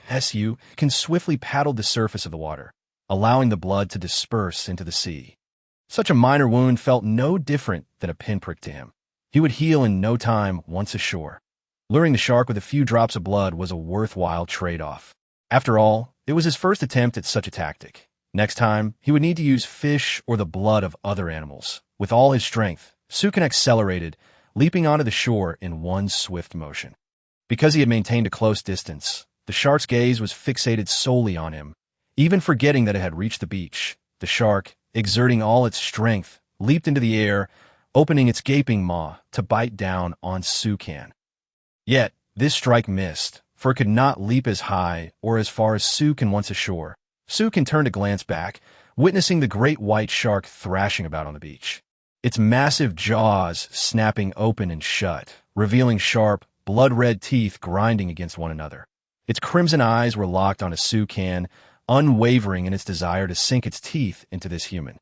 Sukin swiftly paddled the surface of the water, allowing the blood to disperse into the sea. Such a minor wound felt no different than a pinprick to him. He would heal in no time once ashore. Luring the shark with a few drops of blood was a worthwhile trade-off. After all, it was his first attempt at such a tactic. Next time, he would need to use fish or the blood of other animals. With all his strength, Sukin accelerated, leaping onto the shore in one swift motion. Because he had maintained a close distance, the shark's gaze was fixated solely on him. Even forgetting that it had reached the beach, the shark, exerting all its strength, leaped into the air, opening its gaping maw to bite down on Sukin. Yet, this strike missed, for it could not leap as high or as far as Sukin once ashore. Sukin turned to glance back, witnessing the great white shark thrashing about on the beach. Its massive jaws snapping open and shut, revealing sharp, blood-red teeth grinding against one another. Its crimson eyes were locked on Sukin, unwavering in its desire to sink its teeth into this human.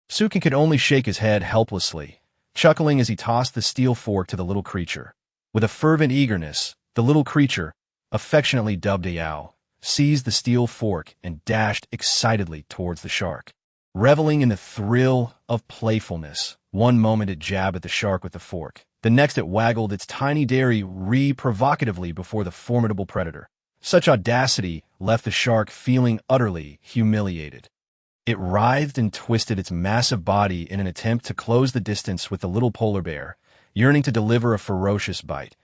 Sukin could only shake his head helplessly, chuckling as he tossed the steel fork to the little creature. With a fervent eagerness, the little creature, affectionately dubbed Yao, seized the steel fork and dashed excitedly towards the shark. Reveling in the thrill of playfulness, one moment it jabbed at the shark with the fork, the next it waggled its tiny dairy provocatively before the formidable predator. Such audacity left the shark feeling utterly humiliated. It writhed and twisted its massive body in an attempt to close the distance with the little polar bear, yearning to deliver a ferocious bite.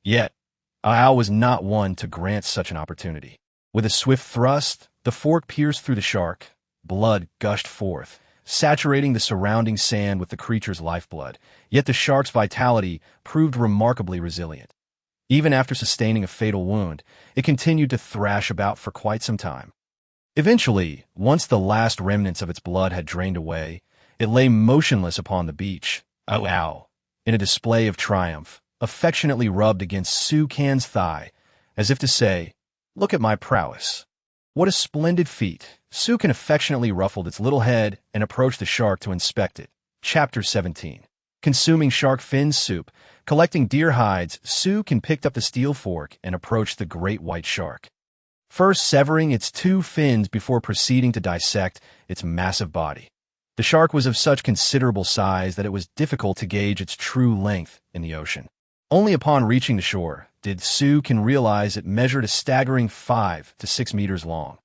Yet, Ao was not one to grant such an opportunity. With a swift thrust, the fork pierced through the shark. Blood gushed forth, saturating the surrounding sand with the creature's lifeblood, yet the shark's vitality proved remarkably resilient. Even after sustaining a fatal wound, it continued to thrash about for quite some time. Eventually, once the last remnants of its blood had drained away, it lay motionless upon the beach, ow, in a display of triumph, affectionately rubbed against Su Can's thigh, as if to say, "Look at my prowess." What a splendid feat! Su Can affectionately ruffled its little head and approached the shark to inspect it. Chapter 17. Consuming shark fin soup. Collecting deer hides, Su Can picked up the steel fork and approached the great white shark, first severing its two fins before proceeding to dissect its massive body. The shark was of such considerable size that it was difficult to gauge its true length in the ocean. Only upon reaching the shore did Su Can realize it measured a staggering 5 to 6 meters long.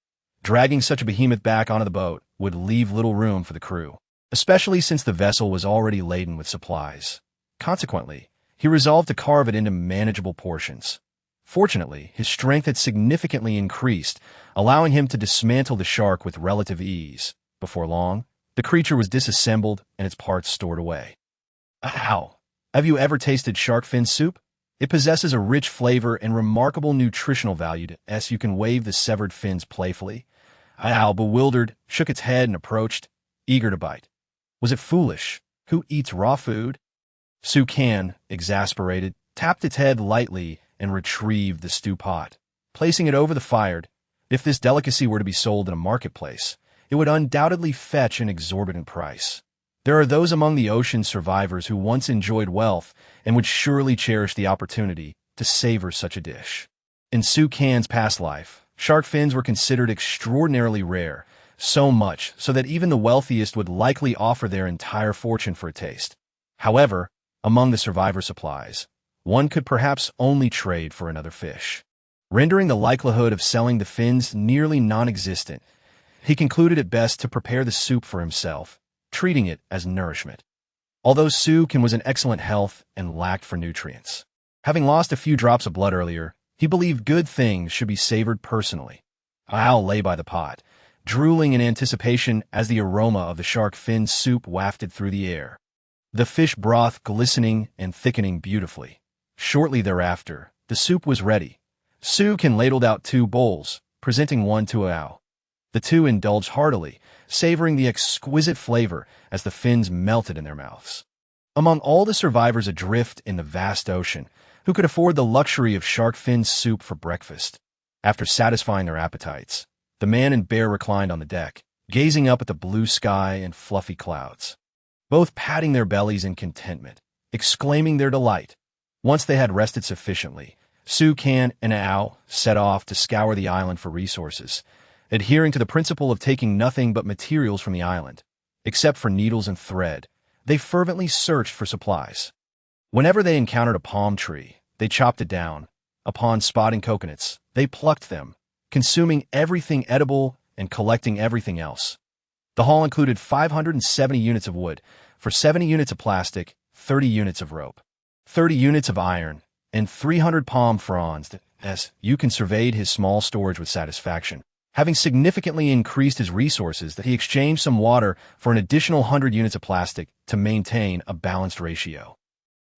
Dragging such a behemoth back onto the boat would leave little room for the crew, especially since the vessel was already laden with supplies. Consequently, he resolved to carve it into manageable portions. Fortunately, his strength had significantly increased, allowing him to dismantle the shark with relative ease. Before long, the creature was disassembled and its parts stored away. Ow! Have you ever tasted shark fin soup? It possesses a rich flavor and remarkable nutritional value as you can wave the severed fins playfully. Ao, bewildered, shook its head and approached, eager to bite. Was it foolish? Who eats raw food? Su Can, exasperated, tapped its head lightly and retrieved the stew pot. Placing it over the fire, if this delicacy were to be sold in a marketplace, it would undoubtedly fetch an exorbitant price. There are those among the ocean survivors who once enjoyed wealth and would surely cherish the opportunity to savor such a dish. In Su Can's past life, shark fins were considered extraordinarily rare, so much so that even the wealthiest would likely offer their entire fortune for a taste. However, among the survivor supplies, one could perhaps only trade for another fish, rendering the likelihood of selling the fins nearly non-existent. He concluded it best to prepare the soup for himself, treating it as nourishment. Although Su Can was in excellent health and lacked for nutrients, having lost a few drops of blood earlier, he believed good things should be savored personally. Ao lay by the pot, drooling in anticipation as the aroma of the shark fin soup wafted through the air, the fish broth glistening and thickening beautifully. Shortly thereafter, the soup was ready. Su Can ladled out 2 bowls, presenting one to Ao. The two indulged heartily, savoring the exquisite flavor as the fins melted in their mouths. Among all the survivors adrift in the vast ocean, who could afford the luxury of shark fin soup for breakfast? After satisfying their appetites, the man and bear reclined on the deck, gazing up at the blue sky and fluffy clouds, both patting their bellies in contentment, exclaiming their delight. Once they had rested sufficiently, Su Can and Ao set off to scour the island for resources, adhering to the principle of taking nothing but materials from the island. Except for needles and thread, they fervently searched for supplies. Whenever they encountered a palm tree, they chopped it down. Upon spotting coconuts, they plucked them, consuming everything edible and collecting everything else. The haul included 570 units of wood, for 70 units of plastic, 30 units of rope, 30 units of iron, and 300 palm fronds. As You Can surveyed his small storage with satisfaction. Having significantly increased his resources, that he exchanged some water for an additional 100 units of plastic to maintain a balanced ratio.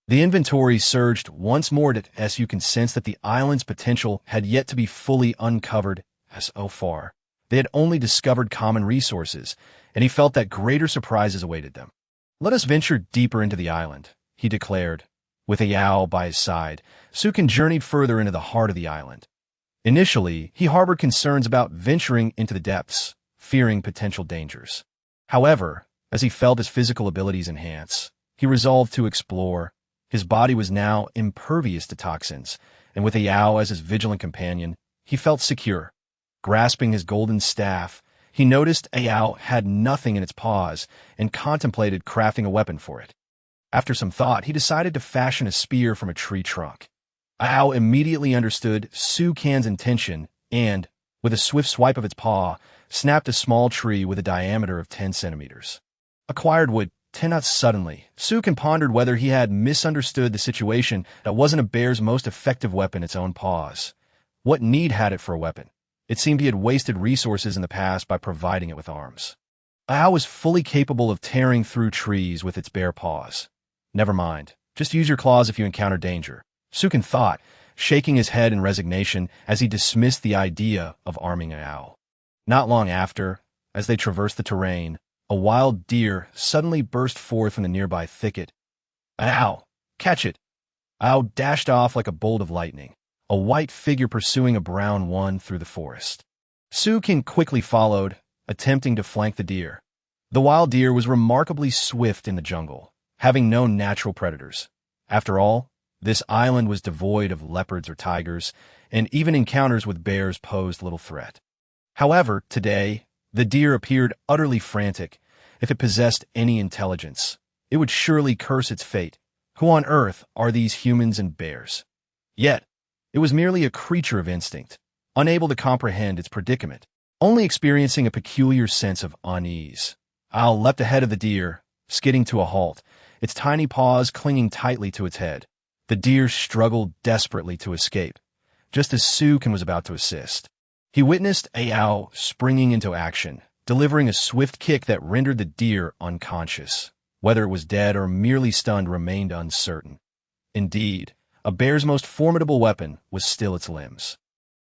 The inventory surged once more as You Can sense that the island's potential had yet to be fully uncovered, as so far they had only discovered common resources, and he felt that greater surprises awaited them. "Let us venture deeper into the island," he declared. With Ao by his side, Su Can journeyed further into the heart of the island. Initially, he harbored concerns about venturing into the depths, fearing potential dangers. However, as he felt his physical abilities enhance, he resolved to explore. His body was now impervious to toxins, and with Ao as his vigilant companion, he felt secure. Grasping his golden staff, he noticed Ao had nothing in its paws and contemplated crafting a weapon for it. After some thought, he decided to fashion a spear from a tree trunk. Ao immediately understood Su Can's intention and, with a swift swipe of its paw, snapped a small tree with a diameter of 10 centimeters. Acquired wood, 10 knots suddenly. Sukin pondered whether he had misunderstood the situation. That wasn't a bear's most effective weapon, its own paws. What need had it for a weapon? It seemed he had wasted resources in the past by providing it with arms. A owl was fully capable of tearing through trees with its bare paws. Never mind. Just use your claws if you encounter danger, Sukin thought, shaking his head in resignation as he dismissed the idea of arming an owl. Not long after, as they traversed the terrain, a wild deer suddenly burst forth from the nearby thicket. An owl! Catch it! Owl dashed off like a bolt of lightning, a white figure pursuing a brown one through the forest. Sukin quickly followed, attempting to flank the deer. The wild deer was remarkably swift in the jungle, having no natural predators. After all, this island was devoid of leopards or tigers, and even encounters with bears posed little threat. However, today, the deer appeared utterly frantic. If it possessed any intelligence, it would surely curse its fate. Who on earth are these humans and bears? Yet, it was merely a creature of instinct, unable to comprehend its predicament, only experiencing a peculiar sense of unease. Owl leapt ahead of the deer, skidding to a halt, its tiny paws clinging tightly to its head. The deer struggled desperately to escape, just as Sukin was about to assist. He witnessed a owl springing into action, delivering a swift kick that rendered the deer unconscious. Whether it was dead or merely stunned remained uncertain. Indeed, a bear's most formidable weapon was still its limbs.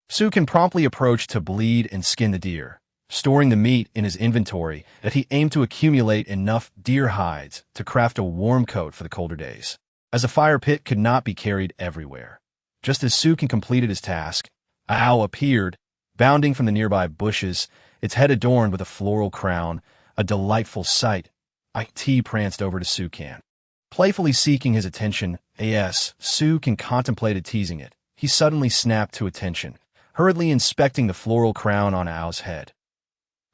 Sukin promptly approached to bleed and skin the deer, storing the meat in his inventory that he aimed to accumulate enough deer hides to craft a warm coat for the colder days, as a fire pit could not be carried everywhere. Just as Sukin completed his task, an owl appeared, bounding from the nearby bushes, its head adorned with a floral crown, a delightful sight. It pranced over to Sukin. Playfully seeking his attention, Sukin contemplated teasing it. He suddenly snapped to attention, hurriedly inspecting the floral crown on Owl's head.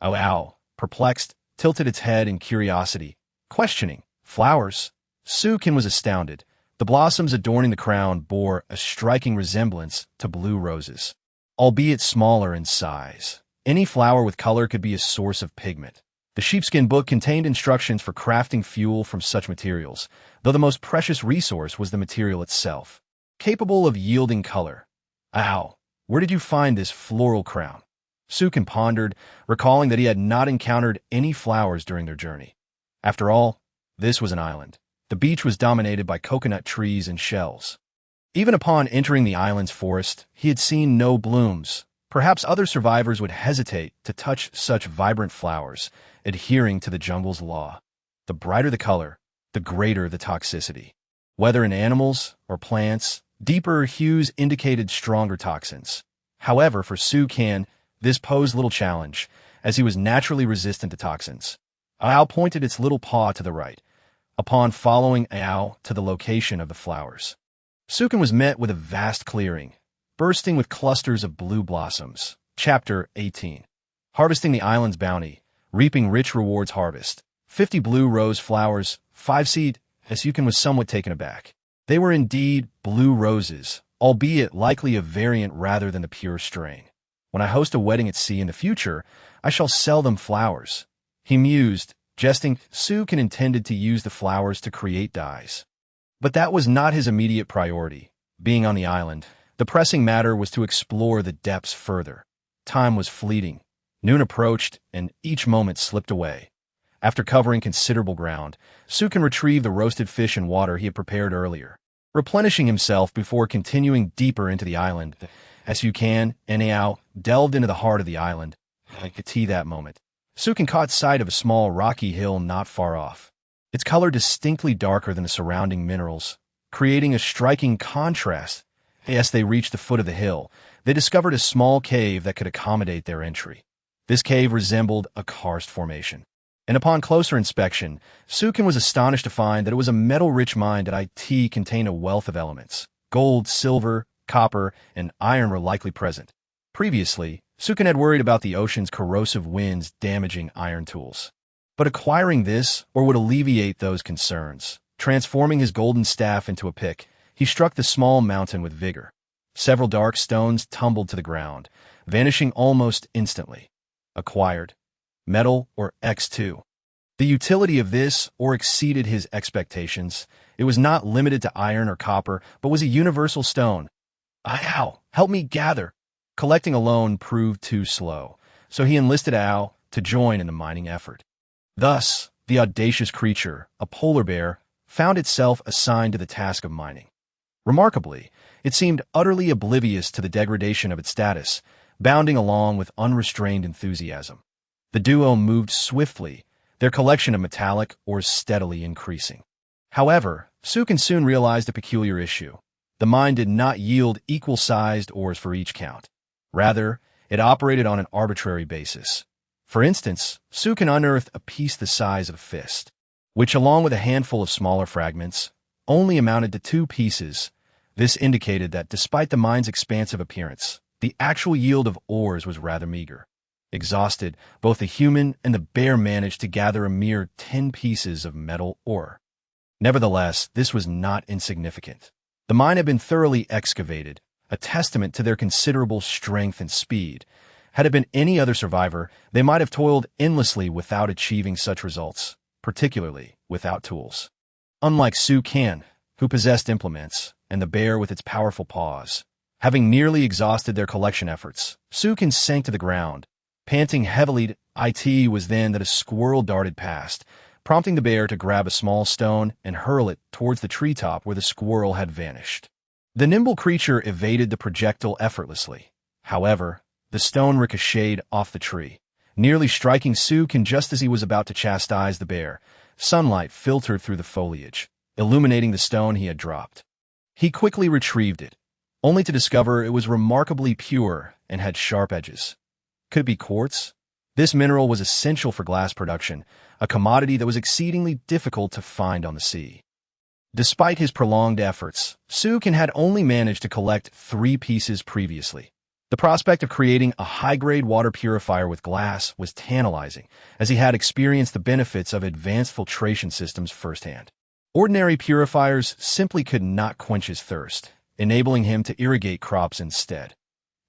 Owl, perplexed, tilted its head in curiosity, questioning. Flowers? Sukin was astounded. The blossoms adorning the crown bore a striking resemblance to blue roses, albeit smaller in size. Any flower with color could be a source of pigment. The sheepskin book contained instructions for crafting fuel from such materials, though the most precious resource was the material itself, capable of yielding color. Owl, where did you find this floral crown? Sukin pondered, recalling that he had not encountered any flowers during their journey. After all, this was an island. The beach was dominated by coconut trees and shells. Even upon entering the island's forest, he had seen no blooms. Perhaps other survivors would hesitate to touch such vibrant flowers, adhering to the jungle's law. The brighter the color, the greater the toxicity. Whether in animals or plants, deeper hues indicated stronger toxins. However, for Sukin, this posed little challenge, as he was naturally resistant to toxins. Owl pointed its little paw to the right, upon following Owl to the location of the flowers. Sukin was met with a vast clearing, bursting with clusters of blue blossoms. Chapter 18. Harvesting the island's bounty, reaping rich rewards harvest. 50 blue rose flowers, 5 seed. Sukin was somewhat taken aback. They were indeed blue roses, albeit likely a variant rather than the pure strain. When I host a wedding at sea in the future, I shall sell them flowers. He mused, jesting. Sukin intended to use the flowers to create dyes. But that was not his immediate priority. Being on the island, the pressing matter was to explore the depths further. Time was fleeting. Noon approached, and each moment slipped away. After covering considerable ground, Sukin retrieved the roasted fish and water he had prepared earlier, replenishing himself before continuing deeper into the island. As Sukin and Owl delved into the heart of the island, I could see that moment. Sukin caught sight of a small rocky hill not far off, its color distinctly darker than the surrounding minerals, creating a striking contrast. As they reached the foot of the hill, they discovered a small cave that could accommodate their entry. This cave resembled a karst formation, and upon closer inspection, Sukin was astonished to find that it was a metal-rich mine that contained a wealth of elements. Gold, silver, copper, and iron were likely present. Previously, Sukin had worried about the ocean's corrosive winds damaging iron tools. But acquiring this would alleviate those concerns. Transforming his golden staff into a pick, he struck the small mountain with vigor. Several dark stones tumbled to the ground, vanishing almost instantly. Acquired. Metal or X2. The utility of this ore exceeded his expectations. It was not limited to iron or copper, but was a universal stone. Ow, help me gather. Collecting alone proved too slow, so he enlisted Ao to join in the mining effort. Thus, the audacious creature, a polar bear, found itself assigned to the task of mining. Remarkably, it seemed utterly oblivious to the degradation of its status, bounding along with unrestrained enthusiasm. The duo moved swiftly, their collection of metallic ores steadily increasing. However, Sukin soon realized a peculiar issue. The mine did not yield equal-sized ores for each count. Rather, it operated on an arbitrary basis. For instance, Sukin unearthed a piece the size of a fist, which, along with a handful of smaller fragments, only amounted to 2 pieces. This indicated that despite the mine's expansive appearance, the actual yield of ores was rather meager. Exhausted, both the human and the bear managed to gather a mere 10 pieces of metal ore. Nevertheless, this was not insignificant. The mine had been thoroughly excavated, a testament to their considerable strength and speed. Had it been any other survivor, they might have toiled endlessly without achieving such results, particularly without tools. Unlike Sukin, who possessed implements, and the bear with its powerful paws. Having nearly exhausted their collection efforts, Sukin sank to the ground. Panting heavily, it was then that a squirrel darted past, prompting the bear to grab a small stone and hurl it towards the treetop where the squirrel had vanished. The nimble creature evaded the projectile effortlessly. However, the stone ricocheted off the tree, nearly striking Sukin just as he was about to chastise the bear. Sunlight filtered through the foliage, illuminating the stone he had dropped. He quickly retrieved it, only to discover it was remarkably pure and had sharp edges. Could it be quartz? This mineral was essential for glass production, a commodity that was exceedingly difficult to find on the sea. Despite his prolonged efforts, Sukin had only managed to collect 3 pieces previously. The prospect of creating a high-grade water purifier with glass was tantalizing, as he had experienced the benefits of advanced filtration systems firsthand. Ordinary purifiers simply could not quench his thirst, enabling him to irrigate crops instead.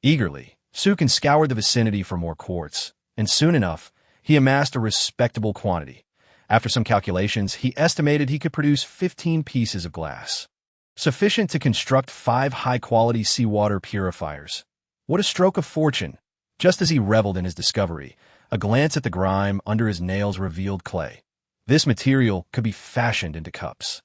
Eagerly, Sukin scoured the vicinity for more quartz, and soon enough, he amassed a respectable quantity. After some calculations, he estimated he could produce 15 pieces of glass, sufficient to construct 5 high-quality seawater purifiers. What a stroke of fortune! Just as he reveled in his discovery, a glance at the grime under his nails revealed clay. This material could be fashioned into cups,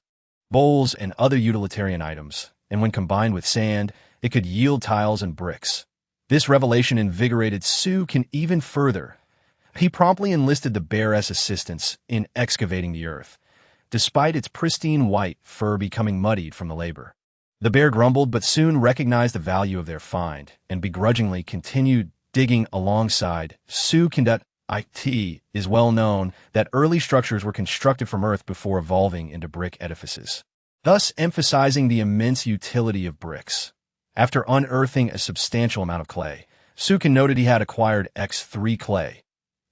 bowls, and other utilitarian items, and when combined with sand, it could yield tiles and bricks. This revelation invigorated Sukin even further. He promptly enlisted the bear's assistance in excavating the earth, despite its pristine white fur becoming muddied from the labor. The bear grumbled but soon recognized the value of their find and begrudgingly continued digging alongside. Sukin. It is well known that early structures were constructed from earth before evolving into brick edifices, thus emphasizing the immense utility of bricks. After unearthing a substantial amount of clay, Sukin noted he had acquired X3 clay.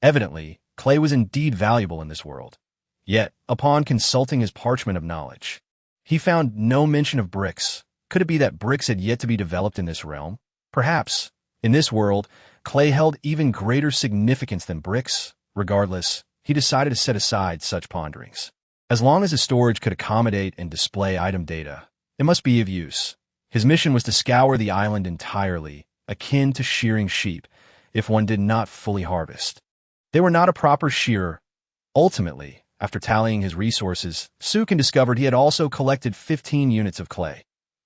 Evidently, clay was indeed valuable in this world. Yet, upon consulting his parchment of knowledge, he found no mention of bricks. Could it be that bricks had yet to be developed in this realm? Perhaps. In this world, clay held even greater significance than bricks. Regardless, he decided to set aside such ponderings. As long as his storage could accommodate and display item data, it must be of use. His mission was to scour the island entirely, akin to shearing sheep, if one did not fully harvest. They were not a proper shearer. Ultimately, after tallying his resources, Sukin discovered he had also collected 15 units of clay.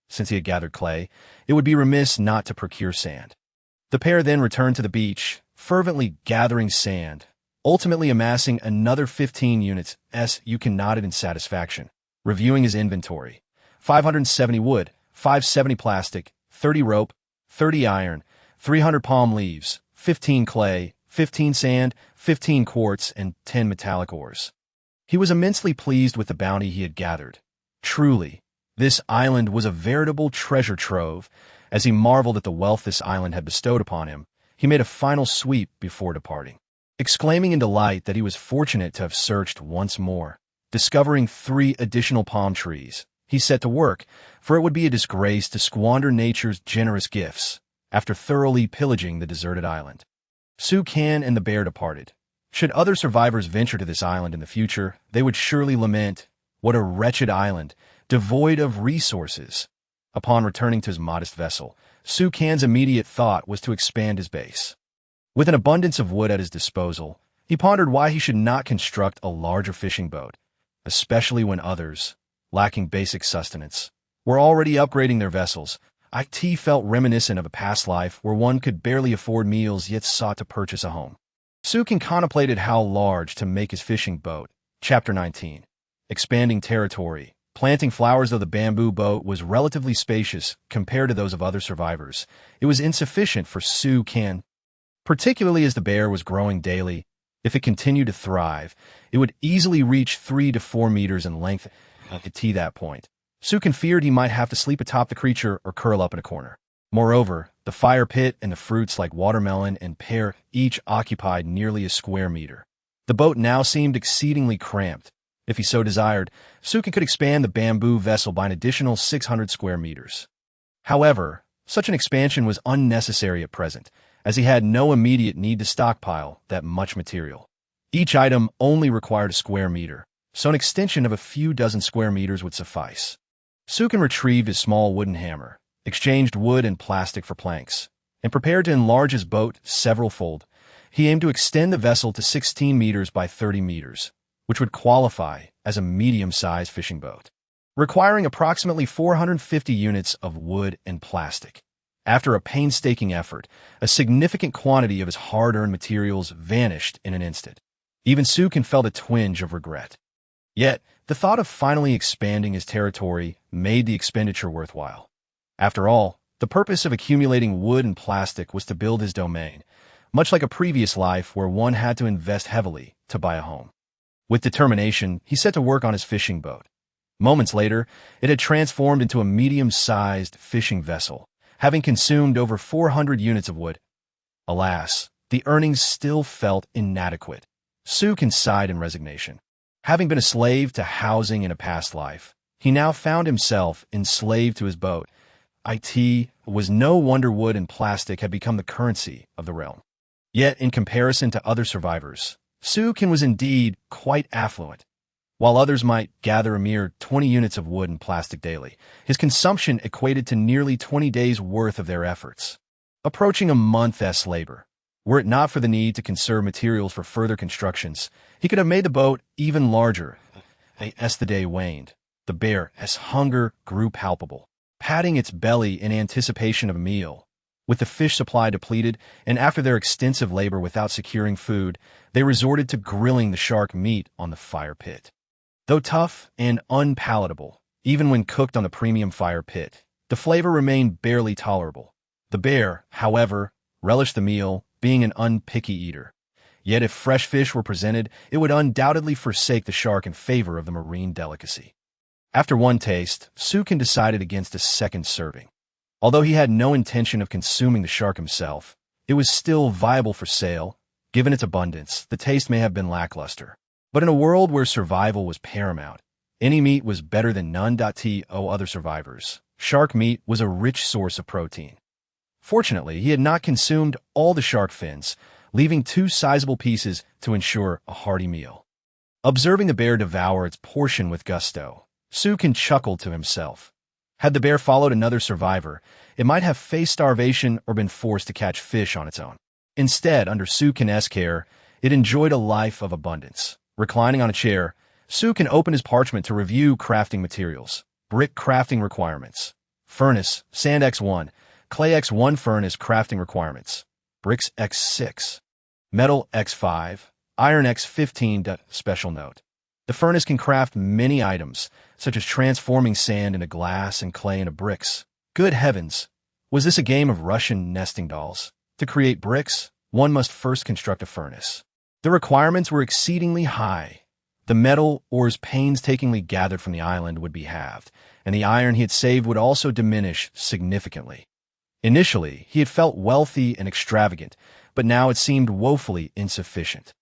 Since he had gathered clay, it would be remiss not to procure sand. The pair then returned to the beach, fervently gathering sand, ultimately amassing another 15 units. Sukin nodded in satisfaction, reviewing his inventory. 570 wood, 570 plastic, 30 rope, 30 iron, 300 palm leaves, 15 clay, 15 sand, 15 quartz, and 10 metallic ores. He was immensely pleased with the bounty he had gathered. Truly, this island was a veritable treasure trove. As he marveled at the wealth this island had bestowed upon him, he made a final sweep before departing, exclaiming in delight that he was fortunate to have searched once more. Discovering 3 additional palm trees, he set to work, for it would be a disgrace to squander nature's generous gifts. after thoroughly pillaging the deserted island. Su Can and the bear departed. Should other survivors venture to this island in the future, they would surely lament, "What a wretched island, devoid of resources." Upon returning to his modest vessel, Su Can's immediate thought was to expand his base. With an abundance of wood at his disposal, he pondered why he should not construct a larger fishing boat, especially when others, lacking basic sustenance, were already upgrading their vessels. It felt reminiscent of a past life where one could barely afford meals yet sought to purchase a home. Su Can contemplated how large to make his fishing boat. Chapter 19. Expanding territory. Planting flowers. Though the bamboo boat was relatively spacious compared to those of other survivors, it was insufficient for Su Can, particularly as the bear was growing daily. If it continued to thrive, it would easily reach 3 to 4 meters in length. At that point, Su Can feared he might have to sleep atop the creature or curl up in a corner. Moreover, the fire pit and the fruits like watermelon and pear each occupied nearly a square meter. The boat now seemed exceedingly cramped. If he so desired, Su Can could expand the bamboo vessel by an additional 600 square meters. However, such an expansion was unnecessary at present, as he had no immediate need to stockpile that much material. Each item only required a square meter, so an extension of a few dozen square meters would suffice. Su Can retrieved his small wooden hammer, exchanged wood and plastic for planks, and prepared to enlarge his boat several-fold. He aimed to extend the vessel to 16 meters by 30 meters, which would qualify as a medium-sized fishing boat, requiring approximately 450 units of wood and plastic. After a painstaking effort, a significant quantity of his hard-earned materials vanished in an instant. Even Su Can felt a twinge of regret. Yet, the thought of finally expanding his territory made the expenditure worthwhile. After all, the purpose of accumulating wood and plastic was to build his domain, much like a previous life where one had to invest heavily to buy a home. With determination, he set to work on his fishing boat. Moments later, it had transformed into a medium-sized fishing vessel, having consumed over 400 units of wood. Alas, the earnings still felt inadequate. Su Can sighed in resignation. Having been a slave to housing in a past life, he now found himself enslaved to his boat. It was no wonder wood and plastic had become the currency of the realm. Yet, in comparison to other survivors, Su Can was indeed quite affluent. While others might gather a mere 20 units of wood and plastic daily, his consumption equated to nearly 20 days' worth of their efforts, approaching a month's labor. Were it not for the need to conserve materials for further constructions, he could have made the boat even larger. As the day waned, the bear's hunger grew palpable, patting its belly in anticipation of a meal. With the fish supply depleted, and after their extensive labor without securing food, they resorted to grilling the shark meat on the fire pit. Though tough and unpalatable, even when cooked on the premium fire pit, the flavor remained barely tolerable. The bear, however, relished the meal, being an unpicky eater. Yet if fresh fish were presented, it would undoubtedly forsake the shark in favor of the marine delicacy. After one taste, Su Can decided against a second serving. Although he had no intention of consuming the shark himself, it was still viable for sale. Given its abundance, the taste may have been lackluster. But in a world where survival was paramount, any meat was better than none. Other survivors, shark meat was a rich source of protein. Fortunately, he had not consumed all the shark fins, leaving 2 sizable pieces to ensure a hearty meal. Observing the bear devour its portion with gusto, Su Can chuckled to himself. Had the bear followed another survivor, it might have faced starvation or been forced to catch fish on its own. Instead, under Su Can's care, it enjoyed a life of abundance. Reclining on a chair, Su Can opened his parchment to review crafting materials. Brick crafting requirements. Furnace, sand X1, clay X1 furnace crafting requirements. Bricks X6. Metal X5, iron X15. Special note: the furnace can craft many items, such as transforming sand into glass and clay into bricks. Good heavens! Was this a game of Russian nesting dolls? To create bricks, one must first construct a furnace. The requirements were exceedingly high. The metal ores painstakingly gathered from the island would be halved, and the iron he had saved would also diminish significantly. Initially, he had felt wealthy and extravagant, but now it seemed woefully insufficient.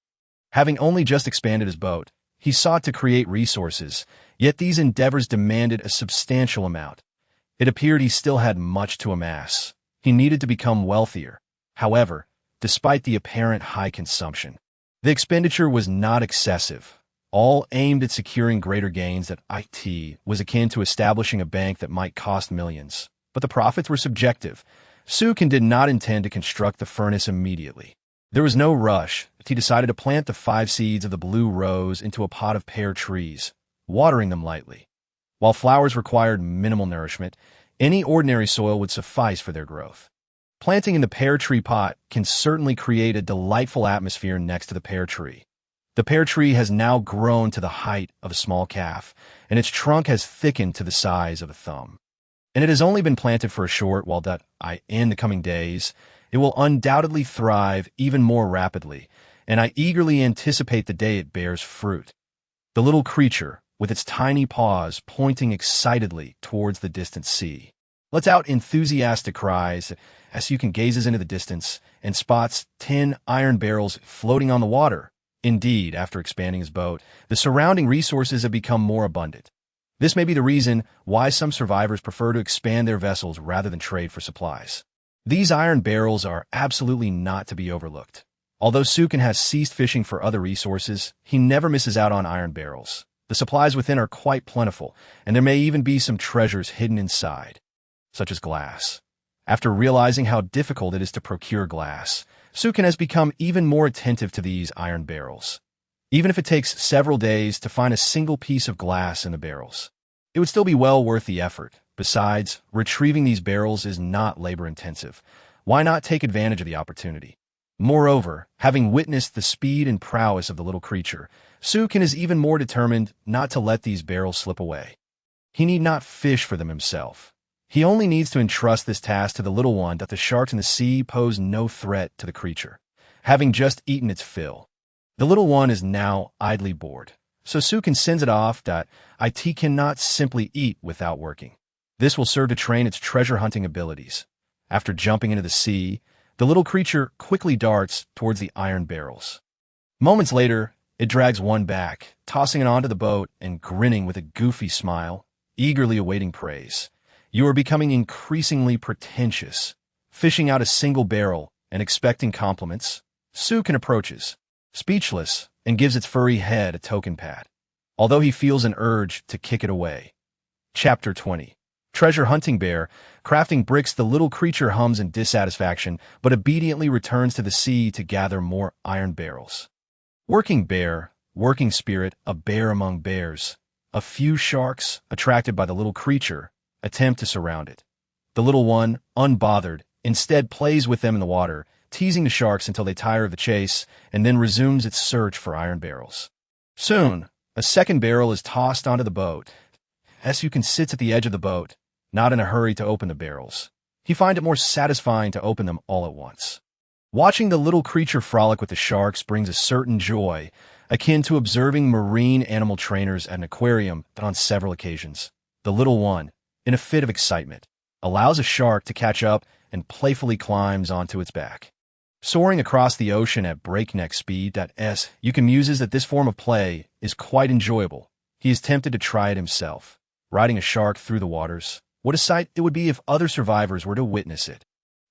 Having only just expanded his boat, he sought to create resources, yet these endeavors demanded a substantial amount. It appeared he still had much to amass. He needed to become wealthier. However, despite the apparent high consumption, the expenditure was not excessive, all aimed at securing greater gains. That it was akin to establishing a bank that might cost millions, but the profits were subjective. Sukin did not intend to construct the furnace immediately. There was no rush. He decided to plant the 5 seeds of the blue rose into a pot of pear trees, watering them lightly. While flowers required minimal nourishment, any ordinary soil would suffice for their growth. Planting in the pear tree pot can certainly create a delightful atmosphere next to the pear tree. The pear tree has now grown to the height of a small calf, and its trunk has thickened to the size of a thumb. And it has only been planted for a short while. In the coming days, it will undoubtedly thrive even more rapidly, and I eagerly anticipate the day it bears fruit. The little creature, with its tiny paws pointing excitedly towards the distant sea, lets out enthusiastic cries as Sukin gazes into the distance and spots 10 iron barrels floating on the water. Indeed, after expanding his boat, the surrounding resources have become more abundant. This may be the reason why some survivors prefer to expand their vessels rather than trade for supplies. These iron barrels are absolutely not to be overlooked. Although Sukin has ceased fishing for other resources, he never misses out on iron barrels. The supplies within are quite plentiful, and there may even be some treasures hidden inside, such as glass. After realizing how difficult it is to procure glass, Sukin has become even more attentive to these iron barrels. Even if it takes several days to find a single piece of glass in the barrels, it would still be well worth the effort. Besides, retrieving these barrels is not labor-intensive. Why not take advantage of the opportunity? Moreover, having witnessed the speed and prowess of the little creature, Sukin is even more determined not to let these barrels slip away. He need not fish for them himself. He only needs to entrust this task to the little one. The sharks in the sea pose no threat to the creature, having just eaten its fill. The little one is now idly bored, so Sukin sends it off. It cannot simply eat without working. This will serve to train its treasure-hunting abilities. After jumping into the sea, the little creature quickly darts towards the iron barrels. Moments later, it drags one back, tossing it onto the boat and grinning with a goofy smile, eagerly awaiting praise. You are becoming increasingly pretentious, fishing out a single barrel and expecting compliments. Sukin approaches, speechless, and gives its furry head a token pat, although he feels an urge to kick it away. Chapter 20. Treasure Hunting Bear. Crafting bricks. The little creature hums in dissatisfaction, but obediently returns to the sea to gather more iron barrels. Working bear, working spirit, a bear among bears. A few sharks, attracted by the little creature, attempt to surround it. The little one, unbothered, instead plays with them in the water, teasing the sharks until they tire of the chase, and then resumes its search for iron barrels. Soon, a second barrel is tossed onto the boat. Sukin sits at the edge of the boat, not in a hurry to open the barrels. He finds it more satisfying to open them all at once. Watching the little creature frolic with the sharks brings a certain joy, akin to observing marine animal trainers at an aquarium. But on several occasions, the little one, in a fit of excitement, allows a shark to catch up and playfully climbs onto its back. Soaring across the ocean at breakneck speed. Sukin muses that this form of play is quite enjoyable. He is tempted to try it himself. Riding a shark through the waters. What a sight it would be if other survivors were to witness it.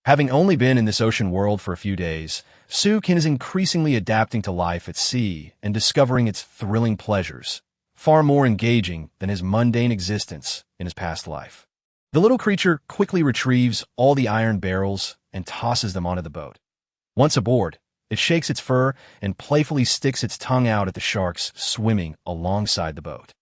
Having only been in this ocean world for a few days, Sukin is increasingly adapting to life at sea and discovering its thrilling pleasures, far more engaging than his mundane existence in his past life. The little creature quickly retrieves all the iron barrels and tosses them onto the boat. Once aboard, it shakes its fur and playfully sticks its tongue out at the sharks swimming alongside the boat.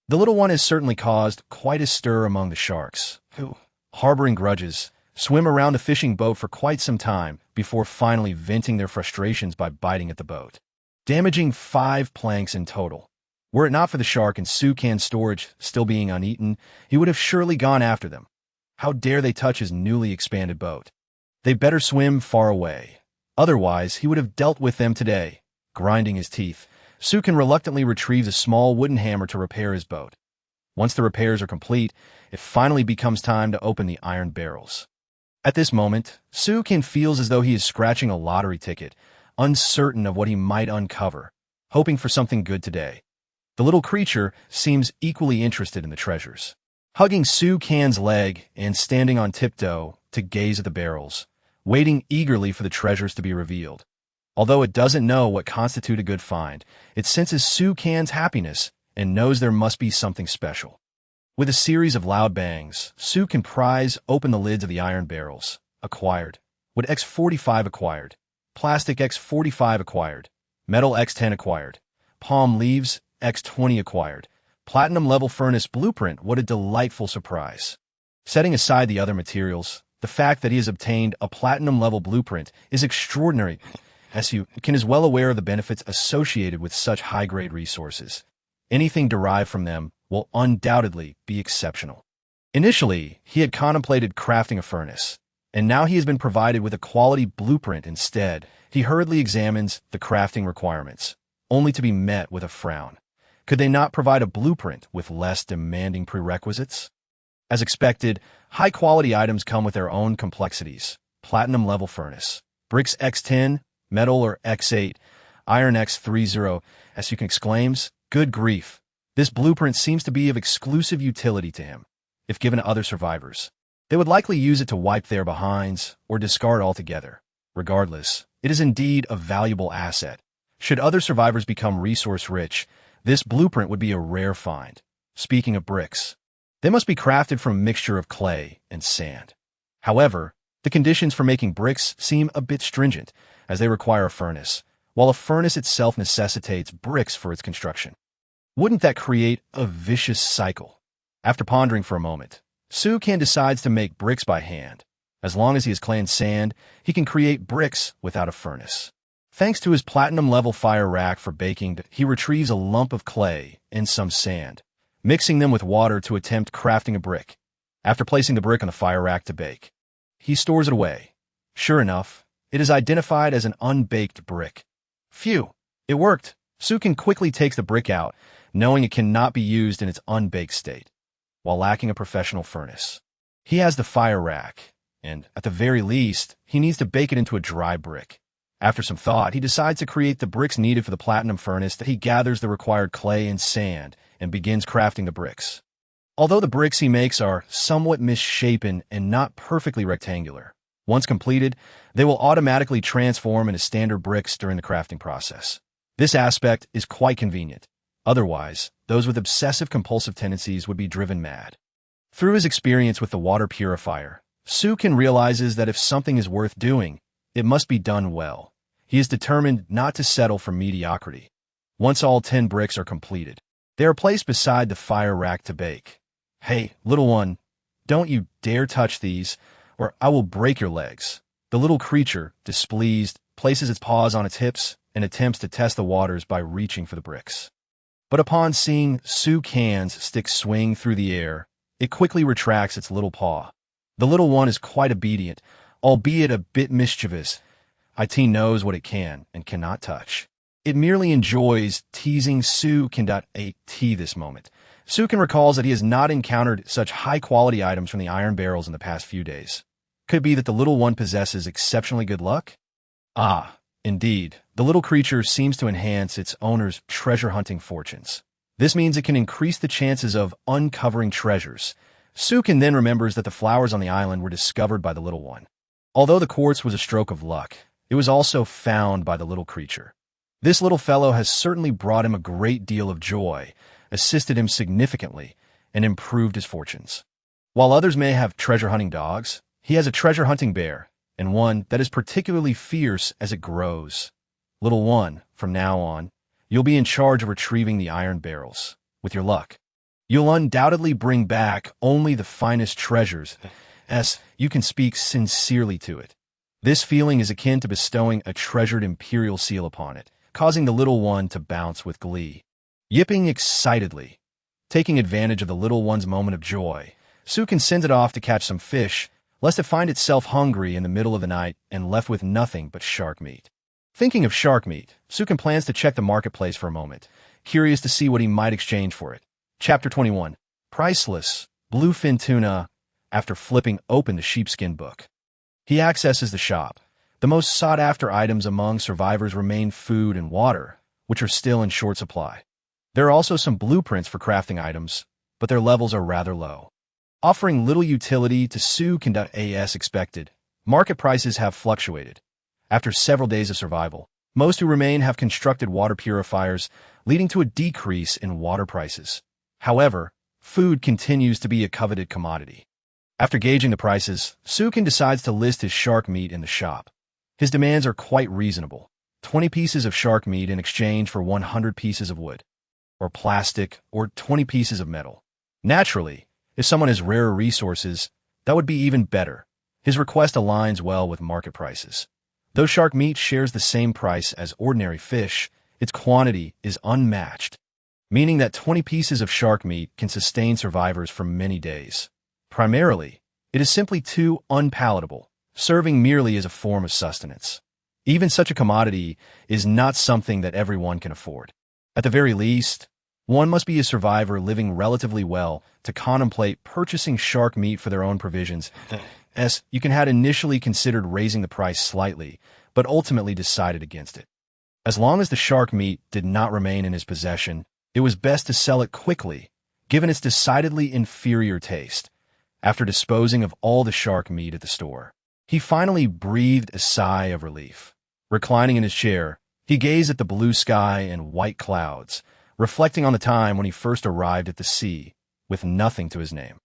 The little one has certainly caused quite a stir among the sharks, who, harboring grudges, swim around the fishing boat for quite some time before finally venting their frustrations by biting at the boat, damaging 5 planks in total. Were it not for the shark and Sukin's storage still being uneaten, he would have surely gone after them. How dare they touch his newly expanded boat? They better swim far away. Otherwise, he would have dealt with them today. Grinding his teeth, Sukin reluctantly retrieves a small wooden hammer to repair his boat. Once the repairs are complete, it finally becomes time to open the iron barrels. At this moment, Sukin feels as though he is scratching a lottery ticket, uncertain of what he might uncover, hoping for something good today. The little creature seems equally interested in the treasures. Hugging Sukin's leg and standing on tiptoe, to gaze at the barrels, waiting eagerly for the treasures to be revealed. Although it doesn't know what constitutes a good find, it senses Su Can's happiness and knows there must be something special. With a series of loud bangs, Su can prise open the lids of the iron barrels. Acquired. Wood X45 acquired. Plastic X45 acquired. Metal X10 acquired. Palm leaves X20 acquired. Platinum level furnace blueprint. What a delightful surprise. Setting aside the other materials, the fact that he has obtained a platinum level blueprint is extraordinary, as you is well aware of the benefits associated with such high-grade resources. Anything derived from them will undoubtedly be exceptional. Initially, he had contemplated crafting a furnace, and now he has been provided with a quality blueprint instead. He hurriedly examines the crafting requirements, only to be met with a frown. Could they not provide a blueprint with less demanding prerequisites? As expected, high-quality items come with their own complexities. Platinum-level furnace, bricks X10, metal or X8, iron X30, as you can exclaims, good grief. This blueprint seems to be of exclusive utility to him. If given to other survivors, they would likely use it to wipe their behinds or discard altogether. Regardless, it is indeed a valuable asset. Should other survivors become resource-rich, this blueprint would be a rare find. Speaking of bricks, they must be crafted from a mixture of clay and sand. However, the conditions for making bricks seem a bit stringent, as they require a furnace, while a furnace itself necessitates bricks for its construction. Wouldn't that create a vicious cycle? After pondering for a moment, Su Can decides to make bricks by hand. As long as he has clay and sand, he can create bricks without a furnace. Thanks to his platinum-level fire rack for baking, he retrieves a lump of clay and some sand, mixing them with water to attempt crafting a brick. After placing the brick on the fire rack to bake, he stores it away. Sure enough, it is identified as an unbaked brick. Phew, it worked. Su Can quickly takes the brick out, knowing it cannot be used in its unbaked state. While lacking a professional furnace, he has the fire rack, and, at the very least, he needs to bake it into a dry brick. After some thought, he decides to create the bricks needed for the platinum furnace. That he gathers the required clay and sand and begins crafting the bricks. Although the bricks he makes are somewhat misshapen and not perfectly rectangular, once completed, they will automatically transform into standard bricks during the crafting process. This aspect is quite convenient. Otherwise, those with obsessive-compulsive tendencies would be driven mad. Through his experience with the water purifier, Su Can realizes that if something is worth doing, it must be done well. He is determined not to settle for mediocrity. Once all 10 bricks are completed, they are placed beside the fire rack to bake. Hey, little one, don't you dare touch these, or I will break your legs. The little creature, displeased, places its paws on its hips and attempts to test the waters by reaching for the bricks. But upon seeing Su Can's stick swing through the air, it quickly retracts its little paw. The little one is quite obedient, albeit a bit mischievous. It knows what it can and cannot touch. It merely enjoys teasing Su Can. At this moment, Su Can recalls that he has not encountered such high-quality items from the iron barrels in the past few days. Could it be that the little one possesses exceptionally good luck? Ah, indeed, the little creature seems to enhance its owner's treasure-hunting fortunes. This means it can increase the chances of uncovering treasures. Su Can then remembers that the flowers on the island were discovered by the little one. Although the quartz was a stroke of luck, it was also found by the little creature. This little fellow has certainly brought him a great deal of joy, assisted him significantly, and improved his fortunes. While others may have treasure-hunting dogs, he has a treasure-hunting bear, and one that is particularly fierce as it grows. Little one, from now on, you'll be in charge of retrieving the iron barrels. With your luck, you'll undoubtedly bring back only the finest treasures, as you can speak sincerely to it. This feeling is akin to bestowing a treasured imperial seal upon it, causing the little one to bounce with glee. Yipping excitedly. Taking advantage of the little one's moment of joy, Su Can sends it off to catch some fish, lest it find itself hungry in the middle of the night and left with nothing but shark meat. Thinking of shark meat, Su Can plans to check the marketplace for a moment, curious to see what he might exchange for it. Chapter 21. Priceless, bluefin tuna. After flipping open the sheepskin book, he accesses the shop. The most sought-after items among survivors remain food and water, which are still in short supply. There are also some blueprints for crafting items, but their levels are rather low. offering little utility to Sukin. As expected, market prices have fluctuated. After several days of survival, most who remain have constructed water purifiers, leading to a decrease in water prices. However, food continues to be a coveted commodity. After gauging the prices, Sukin decides to list his shark meat in the shop. His demands are quite reasonable: 20 pieces of shark meat in exchange for 100 pieces of wood, or plastic, or 20 pieces of metal. Naturally, if someone has rarer resources, that would be even better. His request aligns well with market prices. Though shark meat shares the same price as ordinary fish, its quantity is unmatched, meaning that 20 pieces of shark meat can sustain survivors for many days. Primarily, it is simply too unpalatable, serving merely as a form of sustenance. Even such a commodity is not something that everyone can afford. At the very least, one must be a survivor living relatively well to contemplate purchasing shark meat for their own provisions. You had initially considered raising the price slightly, but ultimately decided against it. As long as the shark meat did not remain in his possession, it was best to sell it quickly, given its decidedly inferior taste. After disposing of all the shark meat at the store, he finally breathed a sigh of relief. Reclining in his chair, he gazed at the blue sky and white clouds, reflecting on the time when he first arrived at the sea, with nothing to his name.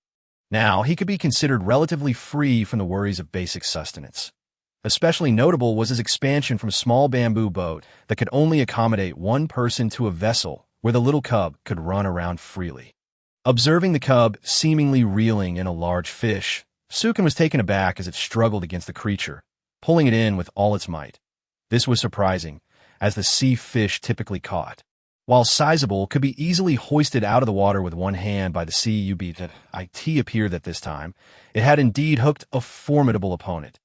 Now, he could be considered relatively free from the worries of basic sustenance. Especially notable was his expansion from a small bamboo boat that could only accommodate one person to a vessel where the little cub could run around freely. Observing the cub seemingly reeling in a large fish, Sukin was taken aback as it struggled against the creature, pulling it in with all its might. This was surprising, as the sea fish typically caught, while sizable, could be easily hoisted out of the water with one hand by the it appeared that this time it had indeed hooked a formidable opponent.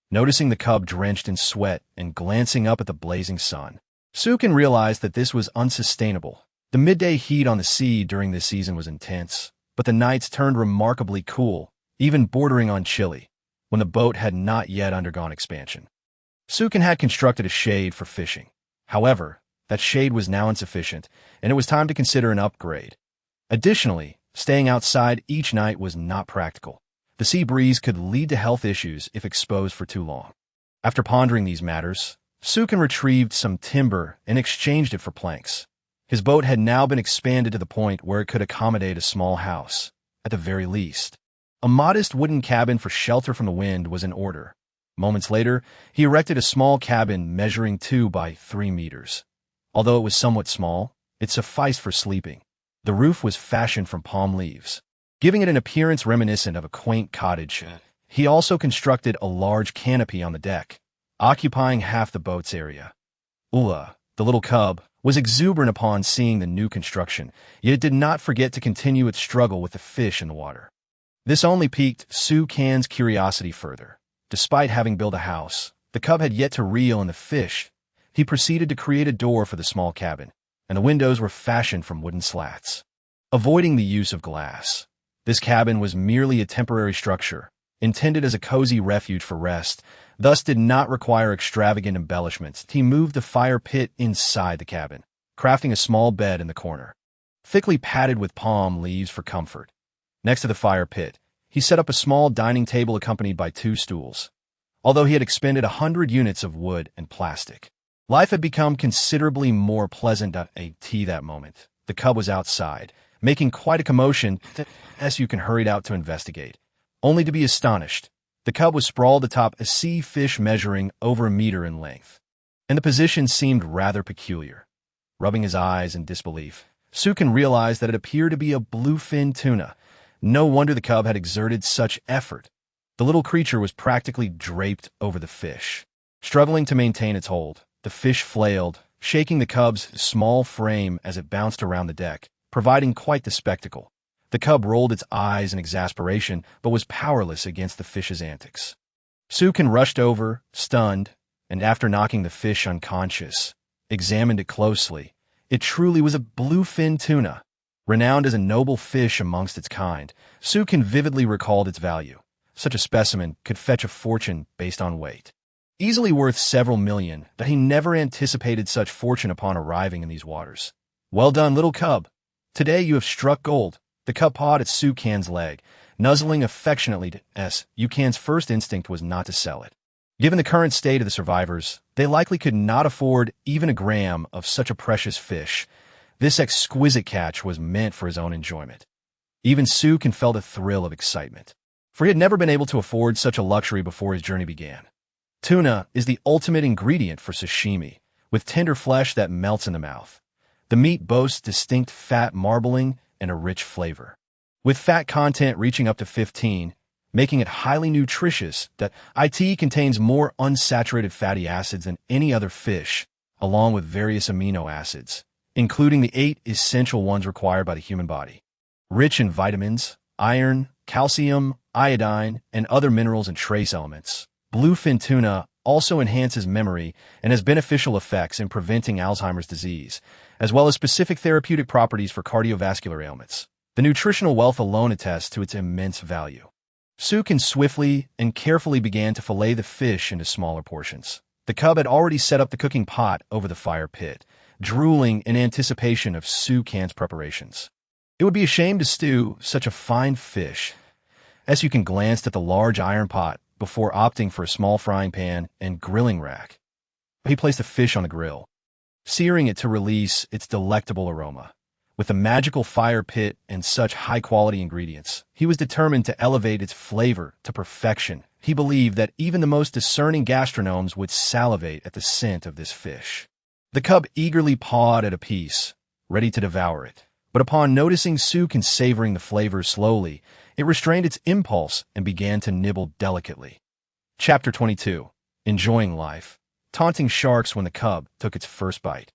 Noticing the cub drenched in sweat and glancing up at the blazing sun, Sukin realized that this was unsustainable. The midday heat on the sea during this season was intense, but the nights turned remarkably cool, even bordering on chilly, when the boat had not yet undergone expansion. Sukin had constructed a shade for fishing. However, that shade was now insufficient, and it was time to consider an upgrade. Additionally, staying outside each night was not practical. The sea breeze could lead to health issues if exposed for too long. After pondering these matters, Sukin retrieved some timber and exchanged it for planks. His boat had now been expanded to the point where it could accommodate a small house, at the very least. A modest wooden cabin for shelter from the wind was in order. Moments later, he erected a small cabin measuring 2 by 3 meters. Although it was somewhat small, it sufficed for sleeping. The roof was fashioned from palm leaves, giving it an appearance reminiscent of a quaint cottage. He also constructed a large canopy on the deck, occupying half the boat's area. Ula, the little cub, was exuberant upon seeing the new construction, yet it did not forget to continue its struggle with the fish in the water. This only piqued Sukin's curiosity further. Despite having built a house, the cub had yet to reel in the fish. He proceeded to create a door for the small cabin, and the windows were fashioned from wooden slats. Avoiding the use of glass, this cabin was merely a temporary structure, intended as a cozy refuge for rest, thus did not require extravagant embellishments. He moved the fire pit inside the cabin, crafting a small bed in the corner, thickly padded with palm leaves for comfort. Next to the fire pit, he set up a small dining table accompanied by 2 stools. Although he had expended 100 units of wood and plastic, life had become considerably more pleasant at that moment. The cub was outside, making quite a commotion, as Sukin hurried out to investigate, only to be astonished. The cub was sprawled atop a sea fish measuring over 1 meter in length, and the position seemed rather peculiar. Rubbing his eyes in disbelief, Sukin realized that it appeared to be a bluefin tuna. No wonder the cub had exerted such effort. The little creature was practically draped over the fish. Struggling to maintain its hold, the fish flailed, shaking the cub's small frame as it bounced around the deck, providing quite the spectacle. The cub rolled its eyes in exasperation, but was powerless against the fish's antics. Sukin rushed over, stunned, and after knocking the fish unconscious, examined it closely. It truly was a bluefin tuna. Renowned as a noble fish amongst its kind, Sukin vividly recalled its value. Such a specimen could fetch a fortune based on weight. Easily worth several million, that he never anticipated such fortune upon arriving in these waters. Well done, little cub. Today you have struck gold. The cub pawed at Sukin's leg, nuzzling affectionately to Yukan's first instinct was not to sell it. Given the current state of the survivors, they likely could not afford even a gram of such a precious fish. This exquisite catch was meant for his own enjoyment. Even Sukin felt a thrill of excitement, for he had never been able to afford such a luxury before his journey began. Tuna is the ultimate ingredient for sashimi, with tender flesh that melts in the mouth. The meat boasts distinct fat marbling and a rich flavor, with fat content reaching up to 15, making it highly nutritious. It contains more unsaturated fatty acids than any other fish, along with various amino acids, including the 8 essential ones required by the human body. Rich in vitamins, iron, calcium, iodine, and other minerals and trace elements, bluefin tuna also enhances memory and has beneficial effects in preventing Alzheimer's disease, as well as specific therapeutic properties for cardiovascular ailments. The nutritional wealth alone attests to its immense value. Sukin swiftly and carefully began to fillet the fish into smaller portions. The cub had already set up the cooking pot over the fire pit, drooling in anticipation of Sukin's preparations. It would be a shame to stew such a fine fish. Sukin glanced at the large iron pot before opting for a small frying pan and grilling rack. He placed the fish on the grill, searing it to release its delectable aroma. With a magical fire pit and such high-quality ingredients, he was determined to elevate its flavor to perfection. He believed that even the most discerning gastronomes would salivate at the scent of this fish. The cub eagerly pawed at a piece, ready to devour it. But upon noticing Sukin savoring the flavors slowly, it restrained its impulse and began to nibble delicately. Chapter 22. Enjoying life. Taunting sharks when the cub took its first bite.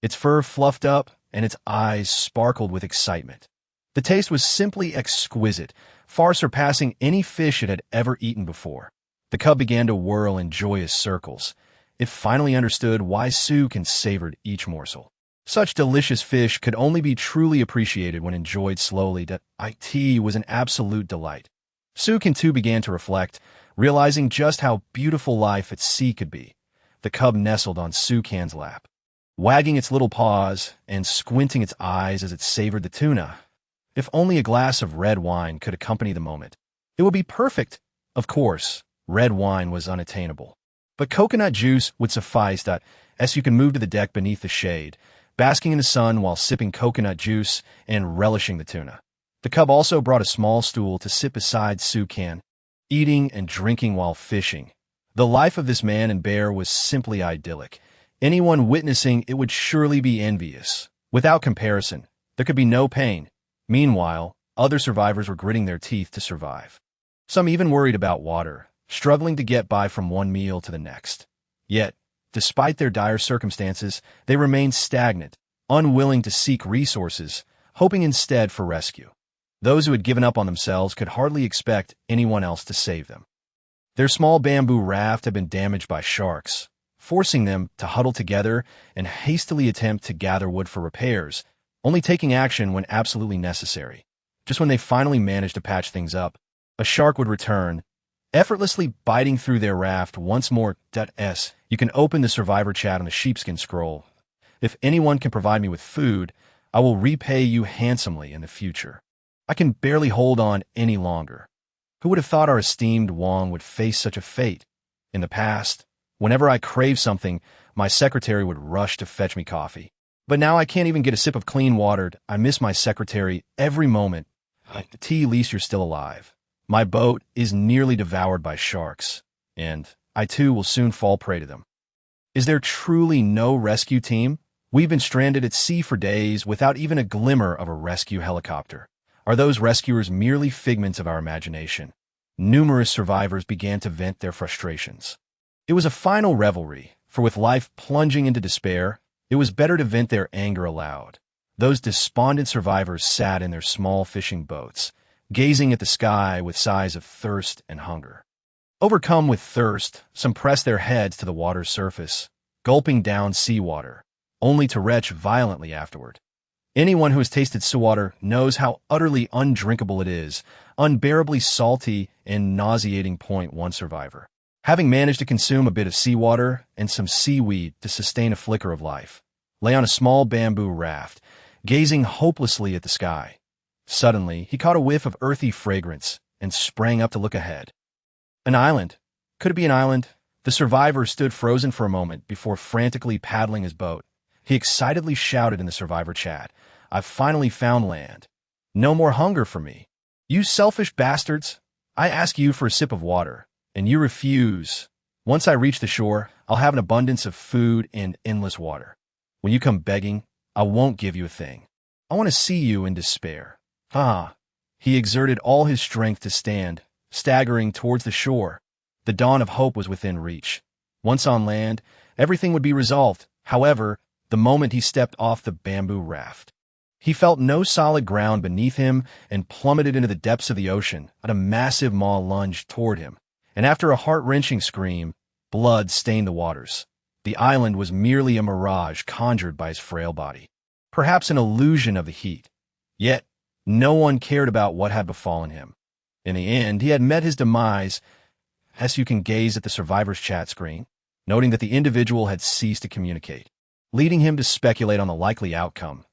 Its fur fluffed up, and its eyes sparkled with excitement. The taste was simply exquisite, far surpassing any fish it had ever eaten before. The cub began to whirl in joyous circles. It finally understood why Sukin savored each morsel. Such delicious fish could only be truly appreciated when enjoyed slowly. It was an absolute delight. Sukin too began to reflect, realizing just how beautiful life at sea could be. The cub nestled on Sukin's lap, wagging its little paws and squinting its eyes as it savored the tuna. If only a glass of red wine could accompany the moment, it would be perfect. Of course, red wine was unattainable, but coconut juice would suffice. Sukin moved to the deck beneath the shade, basking in the sun while sipping coconut juice and relishing the tuna. The cub also brought a small stool to sit beside Sukin, eating and drinking while fishing. The life of this man and bear was simply idyllic. Anyone witnessing it would surely be envious. Without comparison, there could be no pain. Meanwhile, other survivors were gritting their teeth to survive. Some even worried about water, struggling to get by from one meal to the next. Yet, despite their dire circumstances, they remained stagnant, unwilling to seek resources, hoping instead for rescue. Those who had given up on themselves could hardly expect anyone else to save them. Their small bamboo raft had been damaged by sharks, forcing them to huddle together and hastily attempt to gather wood for repairs, only taking action when absolutely necessary. Just when they finally managed to patch things up, a shark would return, effortlessly biting through their raft once more. You can open the survivor chat on the sheepskin scroll. If anyone can provide me with food, I will repay you handsomely in the future. I can barely hold on any longer. Who would have thought our esteemed Wang would face such a fate? In the past, whenever I craved something, my secretary would rush to fetch me coffee. But now I can't even get a sip of clean water. I miss my secretary every moment. At least you're still alive. My boat is nearly devoured by sharks, and I too will soon fall prey to them. Is there truly no rescue team? We've been stranded at sea for days without even a glimmer of a rescue helicopter. Are those rescuers merely figments of our imagination? Numerous survivors began to vent their frustrations. It was a final revelry, for with life plunging into despair, it was better to vent their anger aloud. Those despondent survivors sat in their small fishing boats, gazing at the sky with sighs of thirst and hunger. Overcome with thirst, some pressed their heads to the water's surface, gulping down seawater, only to retch violently afterward. Anyone who has tasted seawater knows how utterly undrinkable it is, unbearably salty and nauseating. One survivor, having managed to consume a bit of seawater and some seaweed to sustain a flicker of life, lay on a small bamboo raft, gazing hopelessly at the sky. Suddenly, he caught a whiff of earthy fragrance and sprang up to look ahead. An island. Could it be an island? The survivor stood frozen for a moment before frantically paddling his boat. He excitedly shouted in the survivor chat, "I've finally found land. No more hunger for me. You selfish bastards! I ask you for a sip of water, and you refuse. Once I reach the shore, I'll have an abundance of food and endless water. When you come begging, I won't give you a thing. I want to see you in despair." Ah! He exerted all his strength to stand, staggering towards the shore. The dawn of hope was within reach. Once on land, everything would be resolved. However, the moment he stepped off the bamboo raft, he felt no solid ground beneath him and plummeted into the depths of the ocean at a massive maw lunged toward him. And after a heart-wrenching scream, blood stained the waters. The island was merely a mirage conjured by his frail body, perhaps an illusion of the heat. Yet, no one cared about what had befallen him. In the end, he had met his demise. As you can gaze at the survivor's chat screen, noting that the individual had ceased to communicate, leading him to speculate on the likely outcome.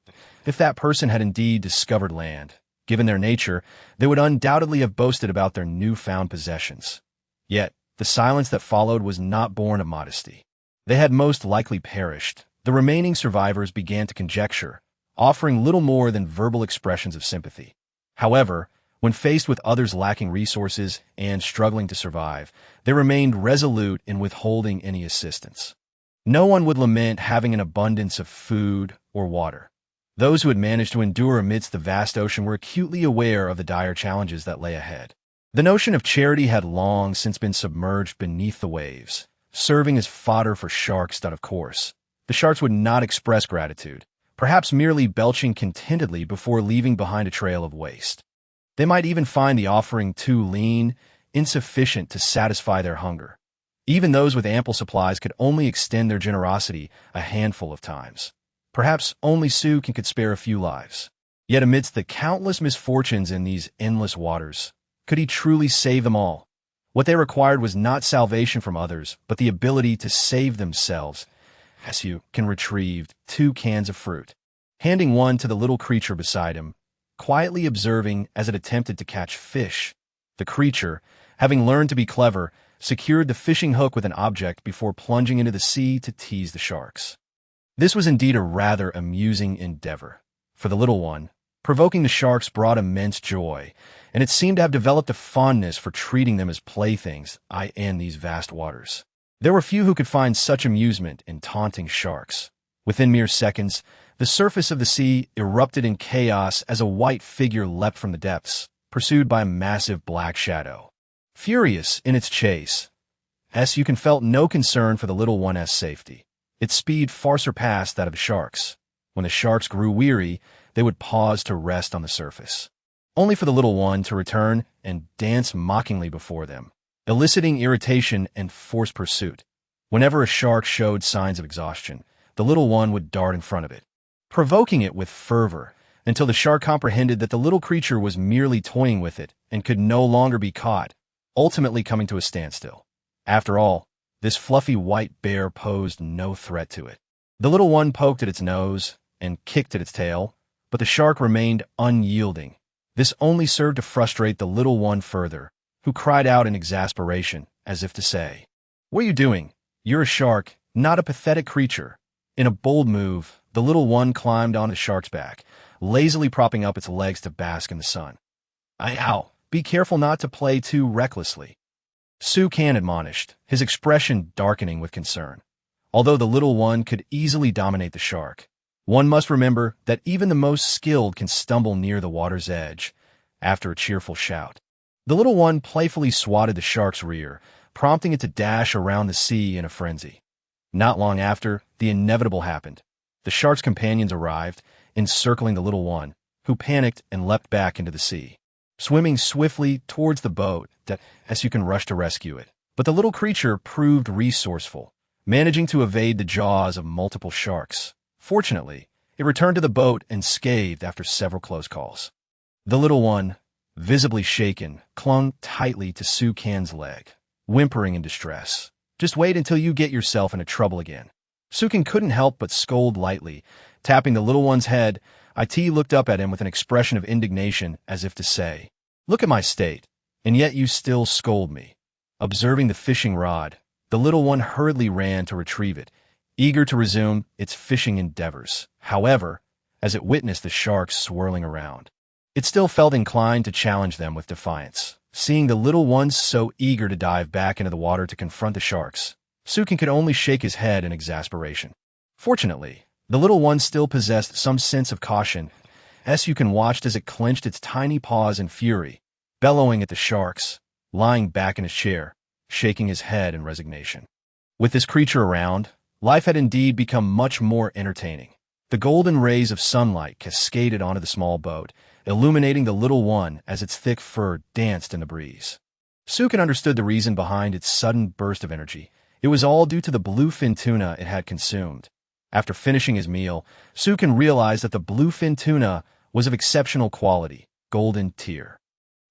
If that person had indeed discovered land, given their nature, they would undoubtedly have boasted about their newfound possessions. Yet, the silence that followed was not born of modesty. They had most likely perished. The remaining survivors began to conjecture, offering little more than verbal expressions of sympathy. However, when faced with others lacking resources and struggling to survive, they remained resolute in withholding any assistance. No one would lament having an abundance of food or water. Those who had managed to endure amidst the vast ocean were acutely aware of the dire challenges that lay ahead. The notion of charity had long since been submerged beneath the waves, serving as fodder for sharks that, of course, the sharks would not express gratitude, perhaps merely belching contentedly before leaving behind a trail of waste. They might even find the offering too lean, insufficient to satisfy their hunger. Even those with ample supplies could only extend their generosity a handful of times. Perhaps only Su could spare a few lives. Yet amidst the countless misfortunes in these endless waters, could he truly save them all? What they required was not salvation from others, but the ability to save themselves. As you can retrieve 2 cans of fruit, handing one to the little creature beside him, quietly observing as it attempted to catch fish. The creature, having learned to be clever, secured the fishing hook with an object before plunging into the sea to tease the sharks. This was indeed a rather amusing endeavor. For the little one, provoking the sharks brought immense joy, and it seemed to have developed a fondness for treating them as playthings in these vast waters. There were few who could find such amusement in taunting sharks. Within mere seconds, the surface of the sea erupted in chaos as a white figure leapt from the depths, pursued by a massive black shadow. Furious in its chase, you felt no concern for the little one's safety. Its speed far surpassed that of the sharks. When the sharks grew weary, they would pause to rest on the surface, only for the little one to return and dance mockingly before them, eliciting irritation and forced pursuit. Whenever a shark showed signs of exhaustion, the little one would dart in front of it, provoking it with fervor, until the shark comprehended that the little creature was merely toying with it and could no longer be caught, ultimately coming to a standstill. After all, this fluffy white bear posed no threat to it. The little one poked at its nose and kicked at its tail, but the shark remained unyielding. This only served to frustrate the little one further, who cried out in exasperation, as if to say, "What are you doing? You're a shark, not a pathetic creature." In a bold move, the little one climbed on the shark's back, lazily propping up its legs to bask in the sun. "Ow! Be careful not to play too recklessly," Su Kan admonished, his expression darkening with concern. Although the little one could easily dominate the shark, one must remember that even the most skilled can stumble near the water's edge. After a cheerful shout, the little one playfully swatted the shark's rear, prompting it to dash around the sea in a frenzy. Not long after, the inevitable happened. The shark's companions arrived, encircling the little one, who panicked and leapt back into the sea, swimming swiftly towards the boat as you can rush to rescue it. But the little creature proved resourceful, managing to evade the jaws of multiple sharks. Fortunately, it returned to the boat unscathed after several close calls. The little one, visibly shaken, clung tightly to Su Kan's leg, whimpering in distress. "Just wait until you get yourself into trouble again." Su Kan couldn't help but scold lightly, tapping the little one's head. It looked up at him with an expression of indignation as if to say, "Look at my state. and yet you still scold me. Observing the fishing rod, the little one hurriedly ran to retrieve it, eager to resume its fishing endeavors. However, as it witnessed the sharks swirling around, it still felt inclined to challenge them with defiance. Seeing the little ones so eager to dive back into the water to confront the sharks, Sukin could only shake his head in exasperation. Fortunately, the little one still possessed some sense of caution. Sukin watched as it clenched its tiny paws in fury, bellowing at the sharks, lying back in his chair, shaking his head in resignation. With this creature around, life had indeed become much more entertaining. The golden rays of sunlight cascaded onto the small boat, illuminating the little one as its thick fur danced in the breeze. Sukin understood the reason behind its sudden burst of energy. It was all due to the bluefin tuna it had consumed. After finishing his meal, Sukin realized that the bluefin tuna was of exceptional quality, golden tier.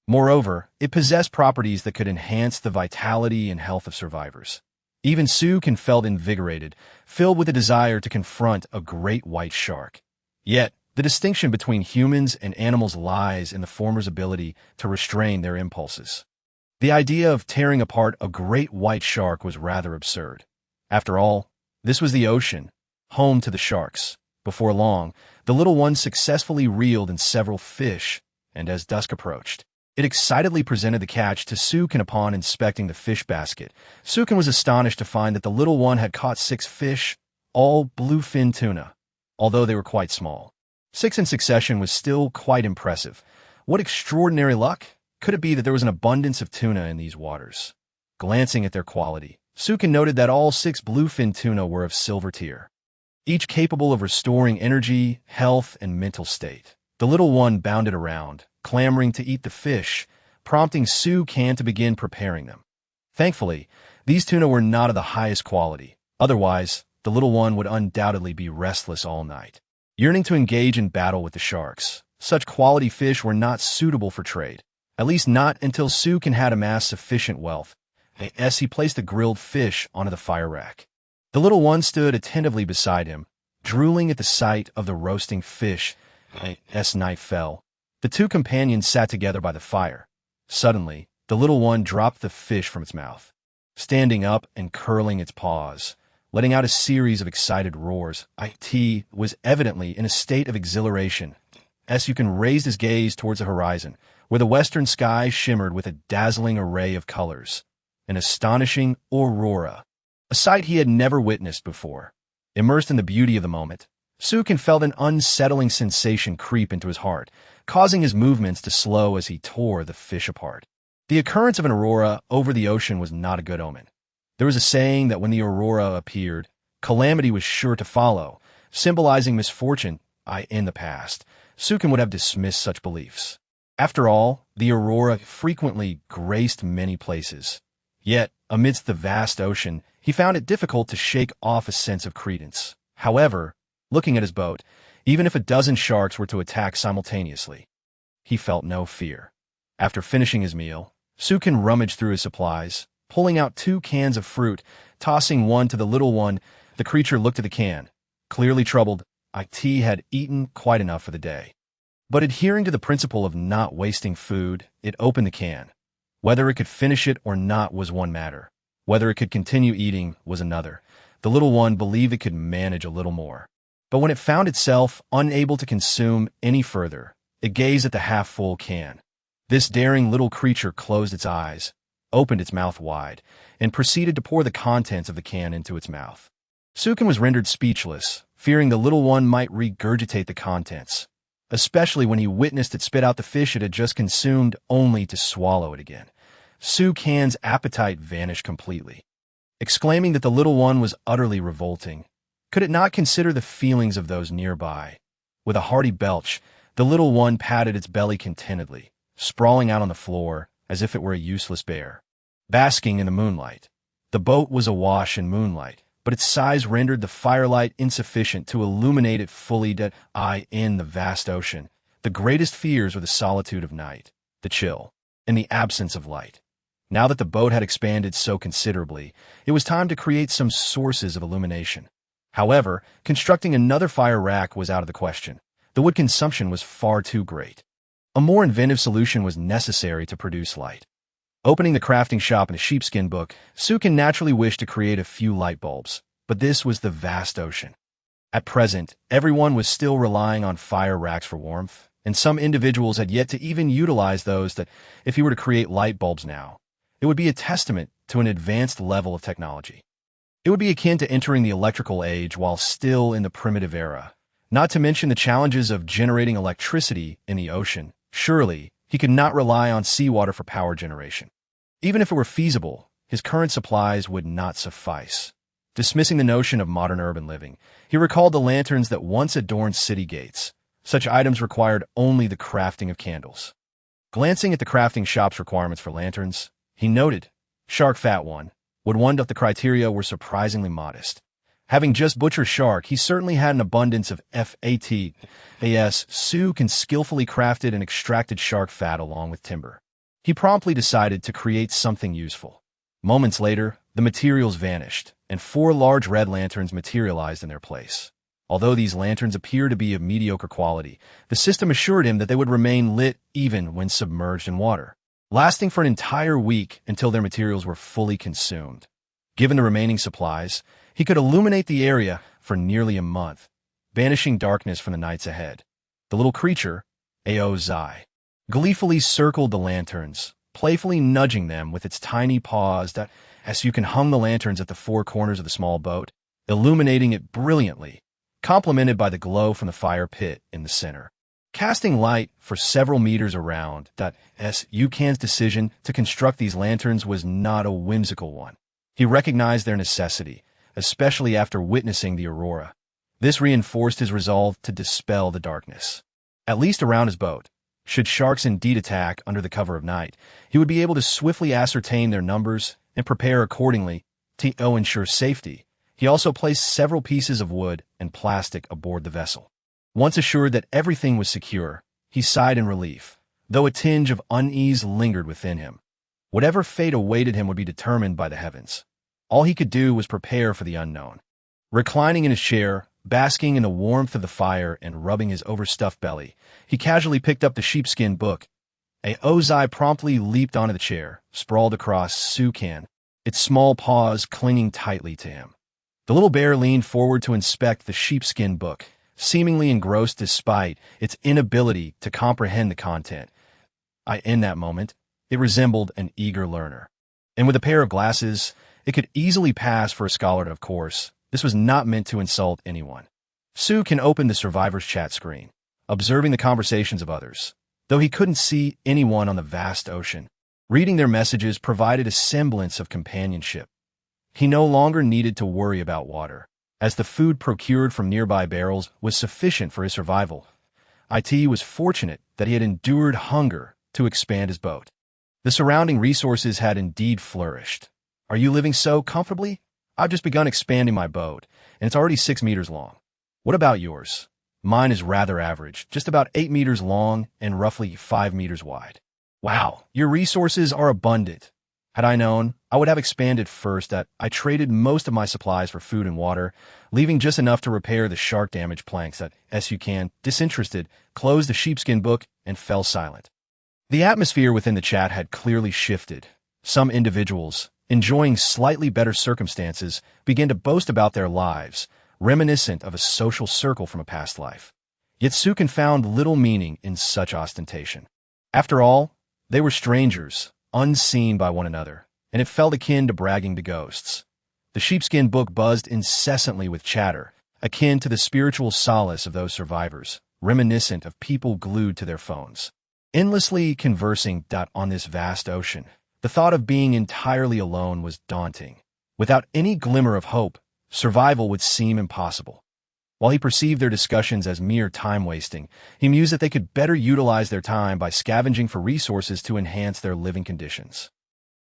Moreover, it possessed properties that could enhance the vitality and health of survivors. Even Sukin felt invigorated, filled with a desire to confront a great white shark. Yet, the distinction between humans and animals lies in the former's ability to restrain their impulses. The idea of tearing apart a great white shark was rather absurd. After all, this was the ocean, home to the sharks. Before long, the little one successfully reeled in several fish, and as dusk approached, it excitedly presented the catch to Sukin. Upon inspecting the fish basket, Sukin was astonished to find that the little one had caught 6 fish, all bluefin tuna, although they were quite small. 6 in succession was still quite impressive. What extraordinary luck! Could it be that there was an abundance of tuna in these waters? Glancing at their quality, Sukin noted that all 6 bluefin tuna were of silver tier, each capable of restoring energy, health, and mental state. The little one bounded around, clamoring to eat the fish, prompting Sukin to begin preparing them. Thankfully, these tuna were not of the highest quality. Otherwise, the little one would undoubtedly be restless all night, yearning to engage in battle with the sharks. Such quality fish were not suitable for trade, at least not until Sukin had amassed sufficient wealth. As he placed the grilled fish onto the fire rack, the little one stood attentively beside him, drooling at the sight of the roasting fish. As night fell, the 2 companions sat together by the fire. Suddenly, the little one dropped the fish from its mouth, standing up and curling its paws, letting out a series of excited roars. It was evidently in a state of exhilaration. Sukin raised his gaze towards the horizon, where the western sky shimmered with a dazzling array of colors, an astonishing aurora, a sight he had never witnessed before. Immersed in the beauty of the moment, Sukin felt an unsettling sensation creep into his heart, causing his movements to slow as he tore the fish apart. The occurrence of an aurora over the ocean was not a good omen. There was a saying that when the aurora appeared, calamity was sure to follow, symbolizing misfortune. In the past, Sukin would have dismissed such beliefs. After all, the aurora frequently graced many places. Yet, amidst the vast ocean, he found it difficult to shake off a sense of credence. However, looking at his boat, even if a dozen sharks were to attack simultaneously, he felt no fear. After finishing his meal, Sukin rummaged through his supplies, pulling out 2 cans of fruit, tossing one to the little one. The creature looked at the can, clearly troubled. It had eaten quite enough for the day. But adhering to the principle of not wasting food, it opened the can. Whether it could finish it or not was one matter. Whether it could continue eating was another. The little one believed it could manage a little more. But when it found itself unable to consume any further, it gazed at the half-full can. This daring little creature closed its eyes, opened its mouth wide, and proceeded to pour the contents of the can into its mouth. Sukin was rendered speechless, fearing the little one might regurgitate the contents, especially when he witnessed it spit out the fish it had just consumed only to swallow it again. Sukin's appetite vanished completely. Exclaiming that the little one was utterly revolting, could it not consider the feelings of those nearby? With a hearty belch, the little one patted its belly contentedly, sprawling out on the floor as if it were a useless bear. Basking in the moonlight. The boat was awash in moonlight, but its size rendered the firelight insufficient to illuminate it fully. In the vast ocean, the greatest fears were the solitude of night, the chill, and the absence of light. Now that the boat had expanded so considerably, it was time to create some sources of illumination. However, constructing another fire rack was out of the question. The wood consumption was far too great. A more inventive solution was necessary to produce light. Opening the crafting shop in a sheepskin book, Sukin naturally wished to create a few light bulbs, but this was the vast ocean. At present, everyone was still relying on fire racks for warmth, and some individuals had yet to even utilize those that, if he were to create light bulbs now, it would be a testament to an advanced level of technology. It would be akin to entering the electrical age while still in the primitive era, not to mention the challenges of generating electricity in the ocean. Surely, he could not rely on seawater for power generation. Even if it were feasible, his current supplies would not suffice. Dismissing the notion of modern urban living, he recalled the lanterns that once adorned city gates. Such items required only the crafting of candles. Glancing at the crafting shop's requirements for lanterns, he noted, Shark Fat One, would wonder if the criteria were surprisingly modest. Having just butchered shark, he certainly had an abundance of FAT. Sukin skillfully crafted and extracted shark fat along with timber. He promptly decided to create something useful. Moments later, the materials vanished, and 4 large red lanterns materialized in their place. Although these lanterns appear to be of mediocre quality, the system assured him that they would remain lit even when submerged in water, lasting for an entire week until their materials were fully consumed. Given the remaining supplies, he could illuminate the area for nearly a month, banishing darkness from the nights ahead. The little creature, Aozai, gleefully circled the lanterns, playfully nudging them with its tiny paws that, as you can hung the lanterns at the 4 corners of the small boat, illuminating it brilliantly, complemented by the glow from the fire pit in the center. Casting light for several meters around, Sukin's decision to construct these lanterns was not a whimsical one. He recognized their necessity, especially after witnessing the aurora. This reinforced his resolve to dispel the darkness. At least around his boat, should sharks indeed attack under the cover of night, he would be able to swiftly ascertain their numbers and prepare accordingly to ensure safety. He also placed several pieces of wood and plastic aboard the vessel. Once assured that everything was secure, he sighed in relief, though a tinge of unease lingered within him. Whatever fate awaited him would be determined by the heavens. All he could do was prepare for the unknown. Reclining in his chair, basking in the warmth of the fire and rubbing his overstuffed belly, he casually picked up the sheepskin book. Aozai promptly leaped onto the chair, sprawled across Sukin, its small paws clinging tightly to him. The little bear leaned forward to inspect the sheepskin book, seemingly engrossed despite its inability to comprehend the content. In that moment, it resembled an eager learner. And with a pair of glasses, it could easily pass for a scholar. Of course, this was not meant to insult anyone. Sukin opened the survivor's chat screen, observing the conversations of others. Though he couldn't see anyone on the vast ocean, reading their messages provided a semblance of companionship. He no longer needed to worry about water, as the food procured from nearby barrels was sufficient for his survival. It was fortunate that he had endured hunger to expand his boat. The surrounding resources had indeed flourished. Are you living so comfortably? I've just begun expanding my boat, and it's already 6 meters long. What about yours? Mine is rather average, just about 8 meters long and roughly 5 meters wide. Wow, your resources are abundant. Had I known, I would have expanded first. I traded most of my supplies for food and water, leaving just enough to repair the shark-damaged planks. Sukin, disinterested, closed the sheepskin book and fell silent. The atmosphere within the chat had clearly shifted. Some individuals, enjoying slightly better circumstances, began to boast about their lives, reminiscent of a social circle from a past life. Yet Sukin found little meaning in such ostentation. After all, they were strangers, unseen by one another, and it felt akin to bragging to ghosts. The sheepskin book buzzed incessantly with chatter, akin to the spiritual solace of those survivors, reminiscent of people glued to their phones. Endlessly conversing on this vast ocean, the thought of being entirely alone was daunting. Without any glimmer of hope, survival would seem impossible. While he perceived their discussions as mere time-wasting, he mused that they could better utilize their time by scavenging for resources to enhance their living conditions.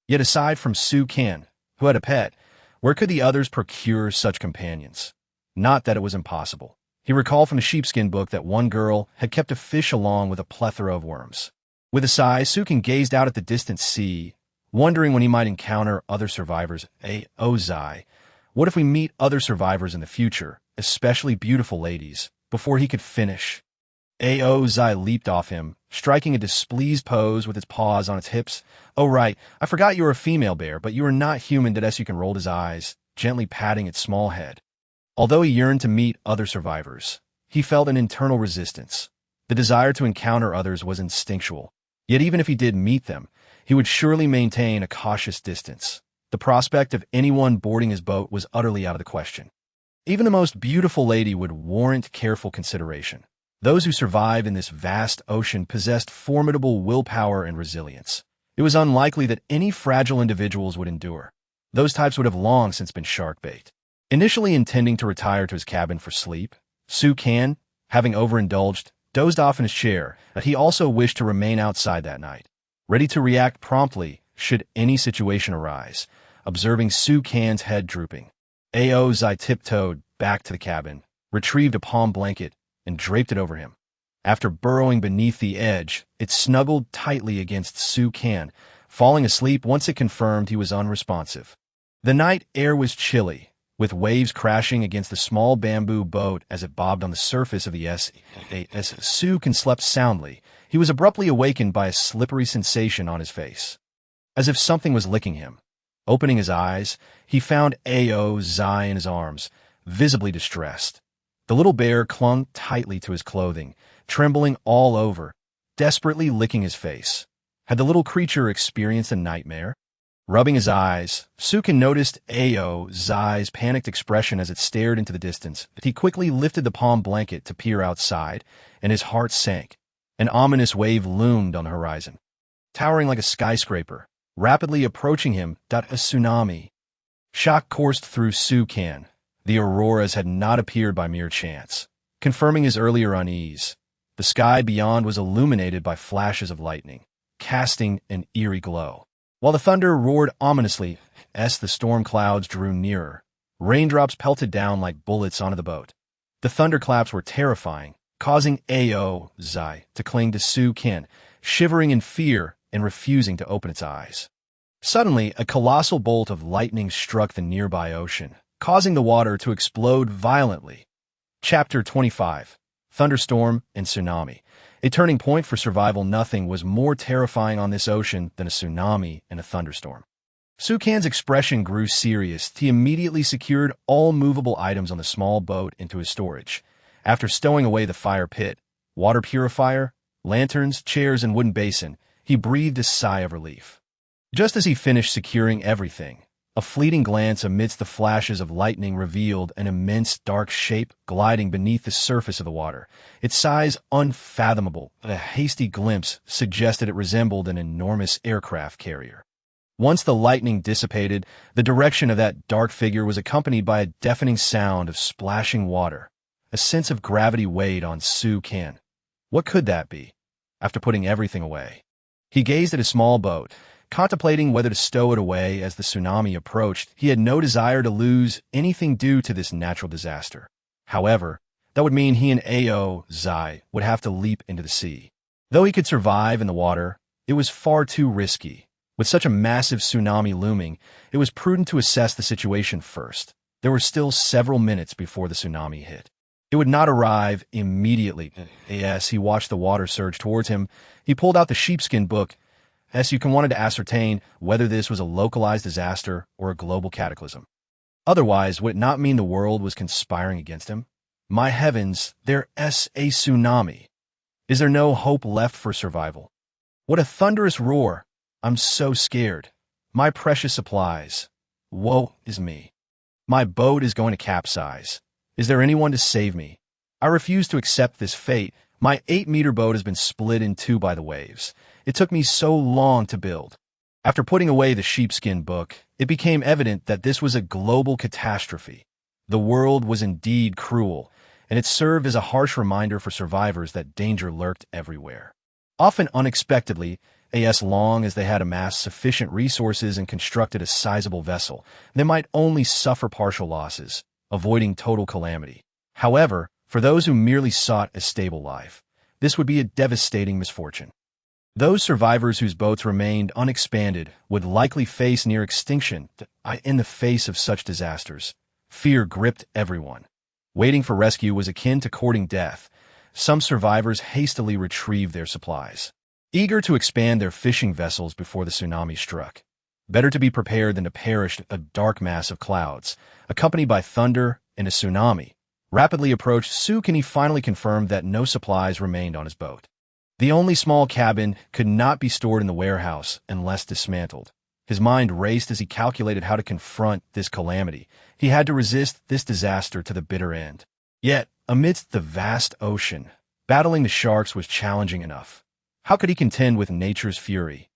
Yet aside from Sukin, who had a pet, where could the others procure such companions? Not that it was impossible. He recalled from the sheepskin book that one girl had kept a fish along with a plethora of worms. With a sigh, Sukin gazed out at the distant sea, wondering when he might encounter other survivors. Aozai, what if we meet other survivors in the future, especially beautiful ladies? Before he could finish, Aozai leaped off him, striking a displeased pose with its paws on its hips. "Oh right, I forgot you were a female bear, but you are not human." Daisuke rolled his eyes, gently patting its small head. Although he yearned to meet other survivors, he felt an internal resistance. The desire to encounter others was instinctual. Yet even if he did meet them, he would surely maintain a cautious distance. The prospect of anyone boarding his boat was utterly out of the question. Even the most beautiful lady would warrant careful consideration. Those who survive in this vast ocean possessed formidable willpower and resilience. It was unlikely that any fragile individuals would endure. Those types would have long since been shark bait. Initially intending to retire to his cabin for sleep, Su Kan, having overindulged, dozed off in his chair, but he also wished to remain outside that night, ready to react promptly should any situation arise. Observing Su Kan's head drooping, Aozai tiptoed back to the cabin, retrieved a palm blanket, and draped it over him. After burrowing beneath the edge, it snuggled tightly against Su Kan, falling asleep once it confirmed he was unresponsive. The night air was chilly, with waves crashing against the small bamboo boat as it bobbed on the surface of the sea. As Su Kan slept soundly, he was abruptly awakened by a slippery sensation on his face, as if something was licking him. Opening his eyes, he found Aozai in his arms, visibly distressed. The little bear clung tightly to his clothing, trembling all over, desperately licking his face. Had the little creature experienced a nightmare? Rubbing his eyes, Su Kan noticed Aozai's panicked expression as it stared into the distance. He quickly lifted the palm blanket to peer outside, and his heart sank. An ominous wave loomed on the horizon, towering like a skyscraper, rapidly approaching him. A tsunami. Shock coursed through Su Kan. The auroras had not appeared by mere chance, confirming his earlier unease. The sky beyond was illuminated by flashes of lightning, casting an eerie glow. While the thunder roared ominously as the storm clouds drew nearer, raindrops pelted down like bullets onto the boat. The thunderclaps were terrifying, causing Aozai to cling to Su Kan, shivering in fear and refusing to open its eyes. Suddenly, a colossal bolt of lightning struck the nearby ocean, causing the water to explode violently. Chapter 25. Thunderstorm and Tsunami. A turning point for survival. Nothing was more terrifying on this ocean than a tsunami and a thunderstorm. Su Kan's expression grew serious. He immediately secured all movable items on the small boat into his storage. After stowing away the fire pit, water purifier, lanterns, chairs, and wooden basin, he breathed a sigh of relief. Just as he finished securing everything, a fleeting glance amidst the flashes of lightning revealed an immense dark shape gliding beneath the surface of the water, its size unfathomable. A hasty glimpse suggested it resembled an enormous aircraft carrier. Once the lightning dissipated, the direction of that dark figure was accompanied by a deafening sound of splashing water. A sense of gravity weighed on Su Kan. What could that be? After putting everything away, he gazed at his small boat, contemplating whether to stow it away as the tsunami approached. He had no desire to lose anything due to this natural disaster. However, that would mean he and Aozai would have to leap into the sea. Though he could survive in the water, it was far too risky. With such a massive tsunami looming, it was prudent to assess the situation first. There were still several minutes before the tsunami hit. It would not arrive immediately. As he watched the water surge towards him, he pulled out the sheepskin book. As you wanted to ascertain whether this was a localized disaster or a global cataclysm. Otherwise, would it not mean the world was conspiring against him? My heavens, there's a tsunami. Is there no hope left for survival? What a thunderous roar! I'm so scared. My precious supplies. Woe is me. My boat is going to capsize. Is there anyone to save me? I refuse to accept this fate. My 8-meter boat has been split in two by the waves. It took me so long to build. After putting away the sheepskin book, it became evident that this was a global catastrophe. The world was indeed cruel, and it served as a harsh reminder for survivors that danger lurked everywhere. Often unexpectedly, as long as they had amassed sufficient resources and constructed a sizable vessel, they might only suffer partial losses, avoiding total calamity. However, for those who merely sought a stable life, this would be a devastating misfortune. Those survivors whose boats remained unexpanded would likely face near extinction. In the face of such disasters, fear gripped everyone. Waiting for rescue was akin to courting death. some survivors hastily retrieved their supplies, eager to expand their fishing vessels before the tsunami struck. Better to be prepared than to perish in a dark mass of clouds, accompanied by thunder and a tsunami. Rapidly approached Suk, and he finally confirmed that no supplies remained on his boat. The only small cabin could not be stored in the warehouse unless dismantled. His mind raced as he calculated how to confront this calamity. He had to resist this disaster to the bitter end. Yet, amidst the vast ocean, battling the sharks was challenging enough. How could he contend with nature's fury?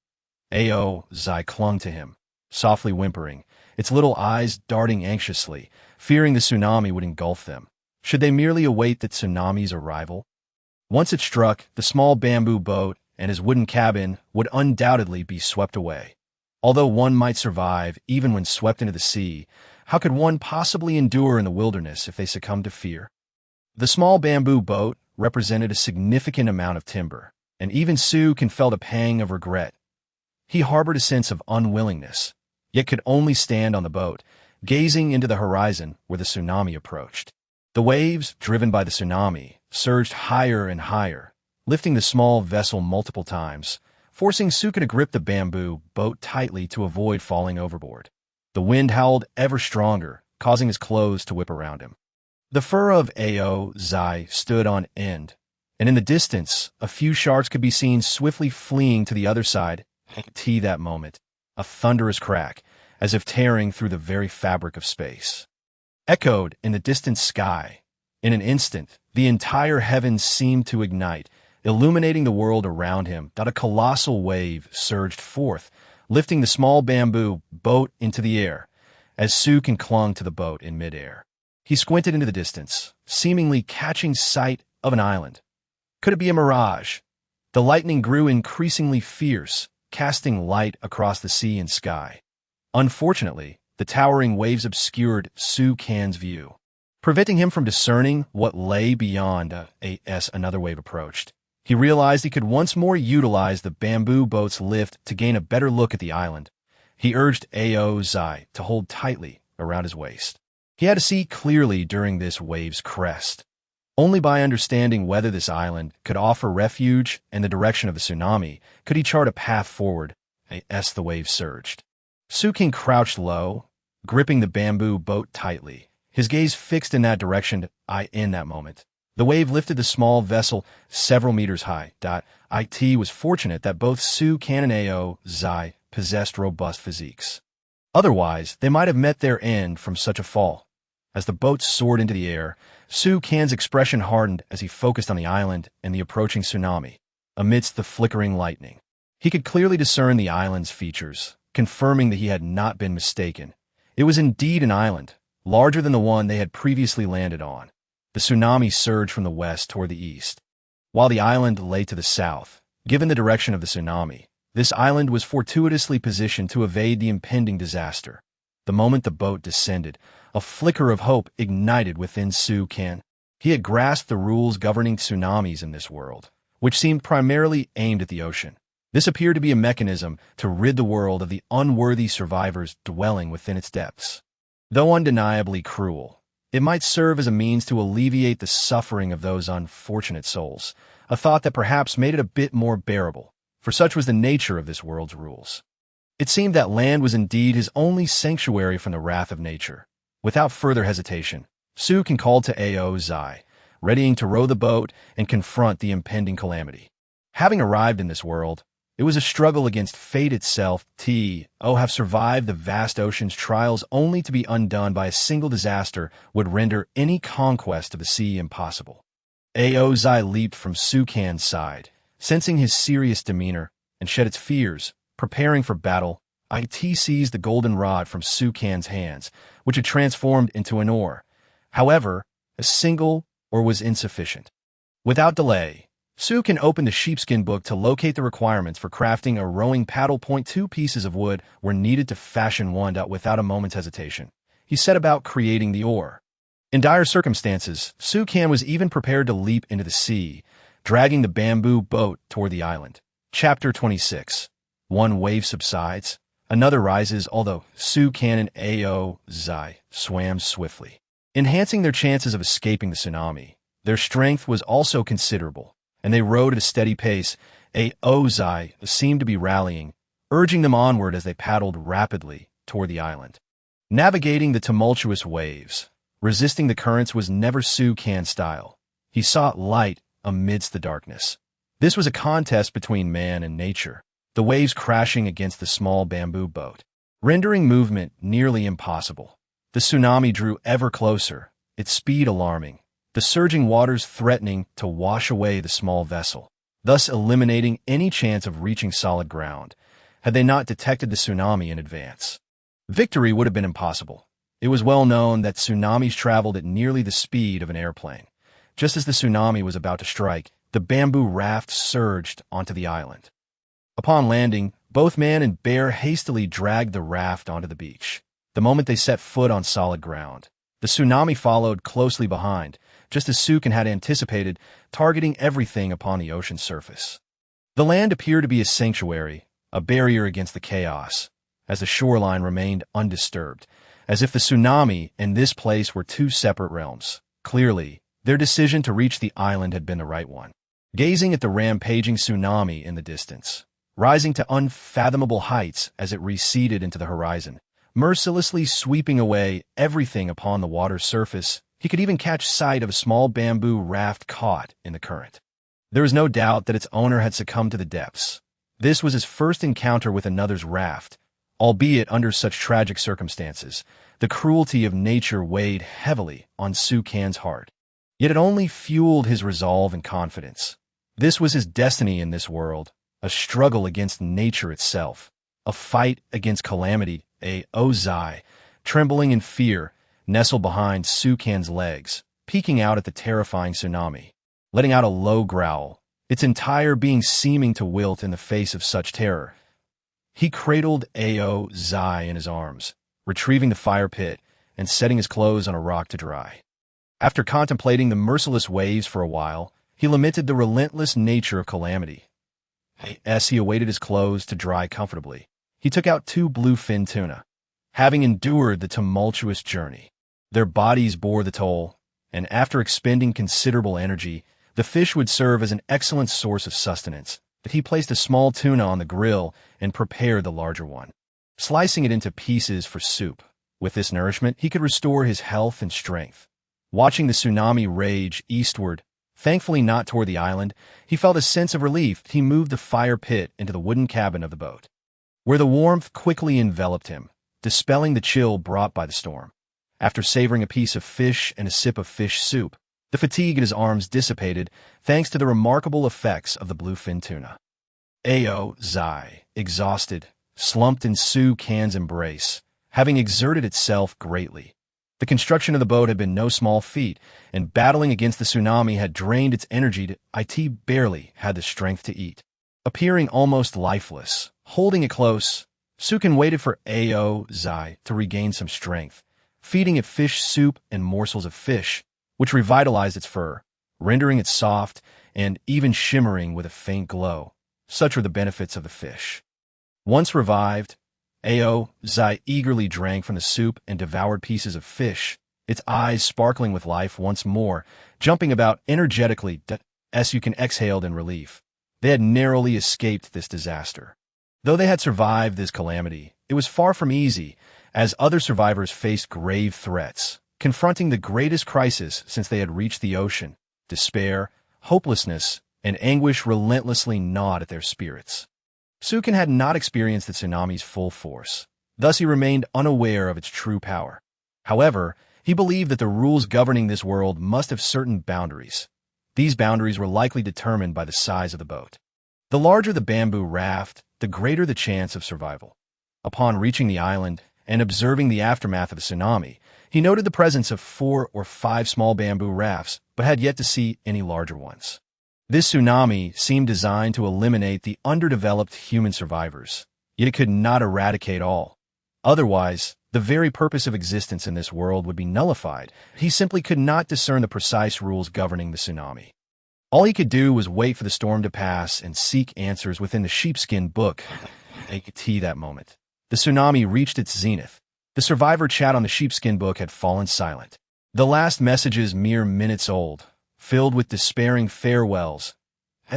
Zai clung to him, softly whimpering, its little eyes darting anxiously, fearing the tsunami would engulf them. Should they merely await the tsunami's arrival? Once it struck, the small bamboo boat and his wooden cabin would undoubtedly be swept away. Although one might survive even when swept into the sea, how could one possibly endure in the wilderness if they succumbed to fear? The small bamboo boat represented a significant amount of timber, and even Suk felt a pang of regret. He harbored a sense of unwillingness, yet could only stand on the boat, gazing into the horizon where the tsunami approached. The waves, driven by the tsunami, surged higher and higher, lifting the small vessel multiple times, forcing Suk to grip the bamboo boat tightly to avoid falling overboard. The wind howled ever stronger, causing his clothes to whip around him. The fur of Zai stood on end, and in the distance, a few sharks could be seen swiftly fleeing to the other side. That moment, a thunderous crack, as if tearing through the very fabric of space, echoed in the distant sky. In an instant, the entire heavens seemed to ignite, illuminating the world around him. A colossal wave surged forth, lifting the small bamboo boat into the air, as Suk clung to the boat in midair. He squinted into the distance, seemingly catching sight of an island. Could it be a mirage? The lightning grew increasingly fierce, casting light across the sea and sky. Unfortunately, the towering waves obscured Suk's view, preventing him from discerning what lay beyond. As another wave approached, he realized he could once more utilize the bamboo boat's lift to gain a better look at the island. He urged Zai to hold tightly around his waist. He had to see clearly during this wave's crest. Only by understanding whether this island could offer refuge and the direction of the tsunami could he chart a path forward. As the wave surged, Suk crouched low, gripping the bamboo boat tightly, his gaze fixed in that direction. In that moment, the wave lifted the small vessel several meters high. It was fortunate that both Suk and Zai possessed robust physiques. Otherwise, they might have met their end from such a fall. As the boat soared into the air, Suk's expression hardened as he focused on the island and the approaching tsunami. Amidst the flickering lightning, he could clearly discern the island's features, confirming that he had not been mistaken. It was indeed an island, larger than the one they had previously landed on. The tsunami surged from the west toward the east, while the island lay to the south. Given the direction of the tsunami, this island was fortuitously positioned to evade the impending disaster. The moment the boat descended, a flicker of hope ignited within Suk. He had grasped the rules governing tsunamis in this world, which seemed primarily aimed at the ocean. This appeared to be a mechanism to rid the world of the unworthy survivors dwelling within its depths. Though undeniably cruel, it might serve as a means to alleviate the suffering of those unfortunate souls, a thought that perhaps made it a bit more bearable, for such was the nature of this world's rules. It seemed that land was indeed his only sanctuary from the wrath of nature. Without further hesitation, Suk called to Zai, readying to row the boat and confront the impending calamity. Having arrived in this world, it was a struggle against fate itself. Have survived the vast ocean's trials only to be undone by a single disaster would render any conquest of the sea impossible. Zai leaped from Suk's side, sensing his serious demeanor, and shed its fears. Preparing for battle, It seized the golden rod from Suk's hands, which had transformed into an oar. However, a single oar was insufficient. Without delay, Suk opened the sheepskin book to locate the requirements for crafting a rowing paddle. 2 pieces of wood were needed to fashion one. Without a moment's hesitation, he set about creating the oar. In dire circumstances, Suk was even prepared to leap into the sea, dragging the bamboo boat toward the island. Chapter 26. One wave subsides, another rises, although Suk and Zai swam swiftly, enhancing their chances of escaping the tsunami. Their strength was also considerable, and they rowed at a steady pace. Ozai seemed to be rallying, urging them onward as they paddled rapidly toward the island. Navigating the tumultuous waves, resisting the currents was never Su Kan's style. He sought light amidst the darkness. This was a contest between man and nature, the waves crashing against the small bamboo boat, rendering movement nearly impossible. The tsunami drew ever closer, its speed alarming, the surging waters threatening to wash away the small vessel, thus eliminating any chance of reaching solid ground, had they not detected the tsunami in advance. Victory would have been impossible. It was well known that tsunamis traveled at nearly the speed of an airplane. Just as the tsunami was about to strike, the bamboo raft surged onto the island. Upon landing, both man and bear hastily dragged the raft onto the beach. The moment they set foot on solid ground, the tsunami followed closely behind, just as Su Kan had anticipated, targeting everything upon the ocean surface. The land appeared to be a sanctuary, a barrier against the chaos, as the shoreline remained undisturbed, as if the tsunami and this place were two separate realms. Clearly, their decision to reach the island had been the right one. Gazing at the rampaging tsunami in the distance, rising to unfathomable heights as it receded into the horizon, mercilessly sweeping away everything upon the water's surface, he could even catch sight of a small bamboo raft caught in the current. There was no doubt that its owner had succumbed to the depths. This was his first encounter with another's raft, albeit under such tragic circumstances. The cruelty of nature weighed heavily on Su Kan's heart. Yet it only fueled his resolve and confidence. This was his destiny in this world, a struggle against nature itself, a fight against calamity. Ozai, trembling in fear, nestled behind Su Kan's legs, peeking out at the terrifying tsunami, letting out a low growl, its entire being seeming to wilt in the face of such terror. He cradled Ozai in his arms, retrieving the fire pit and setting his clothes on a rock to dry. After contemplating the merciless waves for a while, he lamented the relentless nature of calamity. As he awaited his clothes to dry comfortably, he took out 2 bluefin tuna. Having endured the tumultuous journey, their bodies bore the toll, and after expending considerable energy, the fish would serve as an excellent source of sustenance. But he placed a small tuna on the grill and prepared the larger one, slicing it into pieces for soup. With this nourishment, he could restore his health and strength. Watching the tsunami rage eastward, thankfully not toward the island, he felt a sense of relief. He moved the fire pit into the wooden cabin of the boat, where the warmth quickly enveloped him, dispelling the chill brought by the storm. After savoring a piece of fish and a sip of fish soup, the fatigue in his arms dissipated thanks to the remarkable effects of the bluefin tuna. Ozai, exhausted, slumped in Su Kan's embrace, having exerted itself greatly. The construction of the boat had been no small feat, and battling against the tsunami had drained its energy. It barely had the strength to eat. Appearing almost lifeless, holding it close, Su Kan waited for Ozai to regain some strength, feeding it fish soup and morsels of fish, which revitalized its fur, rendering it soft and even shimmering with a faint glow. Such were the benefits of the fish. Once revived, Ozai eagerly drank from the soup and devoured pieces of fish, its eyes sparkling with life once more, jumping about energetically. Su Kan exhaled in relief. They had narrowly escaped this disaster. Though they had survived this calamity, it was far from easy, as other survivors faced grave threats, confronting the greatest crisis since they had reached the ocean. Despair, hopelessness, and anguish relentlessly gnawed at their spirits. Su Kan had not experienced the tsunami's full force, thus he remained unaware of its true power. However, he believed that the rules governing this world must have certain boundaries. These boundaries were likely determined by the size of the boat. The larger the bamboo raft, the greater the chance of survival. Upon reaching the island and observing the aftermath of the tsunami, he noted the presence of 4 or 5 small bamboo rafts, but had yet to see any larger ones. This tsunami seemed designed to eliminate the underdeveloped human survivors, yet it could not eradicate all. Otherwise, the very purpose of existence in this world would be nullified. He simply could not discern the precise rules governing the tsunami. All he could do was wait for the storm to pass and seek answers within the sheepskin book. That moment, the tsunami reached its zenith. The survivor chat on the sheepskin book had fallen silent. The last messages mere minutes old, filled with despairing farewells.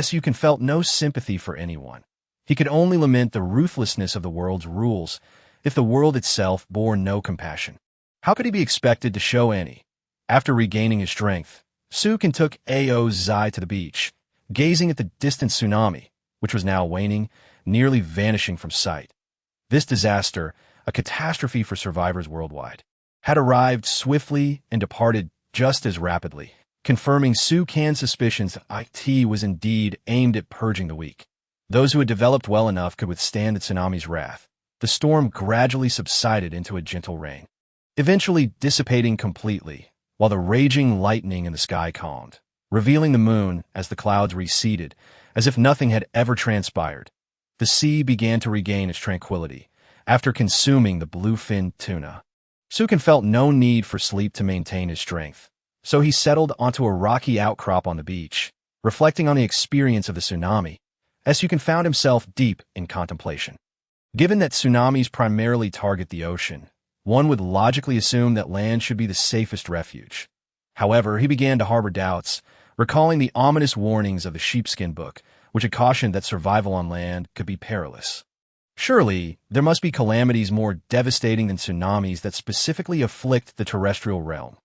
Su felt no sympathy for anyone. He could only lament the ruthlessness of the world's rules, if the world itself bore no compassion. How could he be expected to show any? After regaining his strength, Sukin took Aozai to the beach, gazing at the distant tsunami, which was now waning, nearly vanishing from sight. This disaster, a catastrophe for survivors worldwide, had arrived swiftly and departed just as rapidly, confirming Sukan's suspicions that it was indeed aimed at purging the weak. Those who had developed well enough could withstand the tsunami's wrath. The storm gradually subsided into a gentle rain, eventually dissipating completely, while the raging lightning in the sky calmed, revealing the moon as the clouds receded, as if nothing had ever transpired. The sea began to regain its tranquility, after consuming the bluefin tuna. Sukin felt no need for sleep to maintain his strength, so he settled onto a rocky outcrop on the beach, reflecting on the experience of the tsunami. Sukin found himself deep in contemplation. Given that tsunamis primarily target the ocean, one would logically assume that land should be the safest refuge. However, he began to harbor doubts, recalling the ominous warnings of the sheepskin book, which had cautioned that survival on land could be perilous. Surely, there must be calamities more devastating than tsunamis that specifically afflict the terrestrial realm.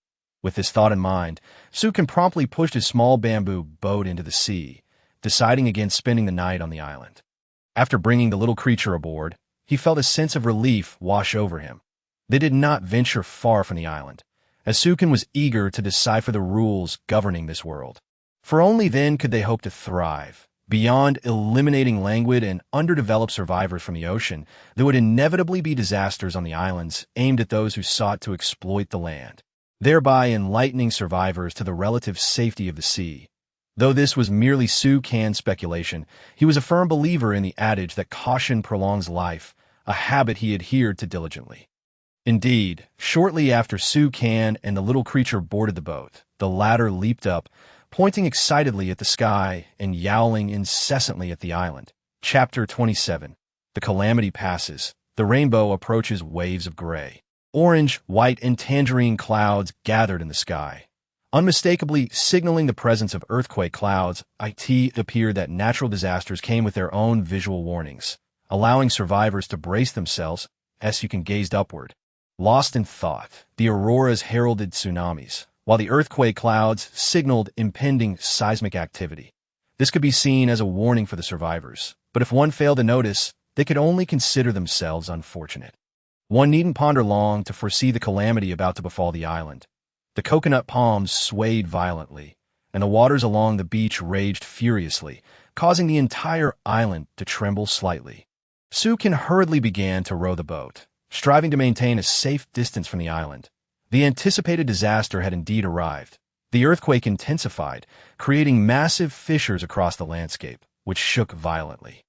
With this thought in mind, Sukin promptly pushed his small bamboo boat into the sea, deciding against spending the night on the island. After bringing the little creature aboard, he felt a sense of relief wash over him. They did not venture far from the island, as Sukin was eager to decipher the rules governing this world. For only then could they hope to thrive. Beyond eliminating languid and underdeveloped survivors from the ocean, there would inevitably be disasters on the islands aimed at those who sought to exploit the land, thereby enlightening survivors to the relative safety of the sea. Though this was merely Sukan's speculation, he was a firm believer in the adage that caution prolongs life, a habit he adhered to diligently. Indeed, shortly after Sukan and the little creature boarded the boat, the latter leaped up, pointing excitedly at the sky and yowling incessantly at the island. Chapter 27. The calamity passes. The rainbow approaches waves of gray. Orange, white, and tangerine clouds gathered in the sky, unmistakably signaling the presence of earthquake clouds. It appeared that natural disasters came with their own visual warnings, allowing survivors to brace themselves as you can gaze upward. Lost in thought, the auroras heralded tsunamis, while the earthquake clouds signaled impending seismic activity. This could be seen as a warning for the survivors, but if one failed to notice, they could only consider themselves unfortunate. One needn't ponder long to foresee the calamity about to befall the island. The coconut palms swayed violently, and the waters along the beach raged furiously, causing the entire island to tremble slightly. Sukin hurriedly began to row the boat, striving to maintain a safe distance from the island. The anticipated disaster had indeed arrived. The earthquake intensified, creating massive fissures across the landscape, which shook violently,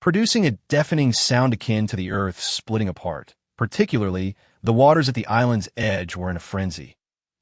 producing a deafening sound akin to the earth splitting apart. Particularly, the waters at the island's edge were in a frenzy.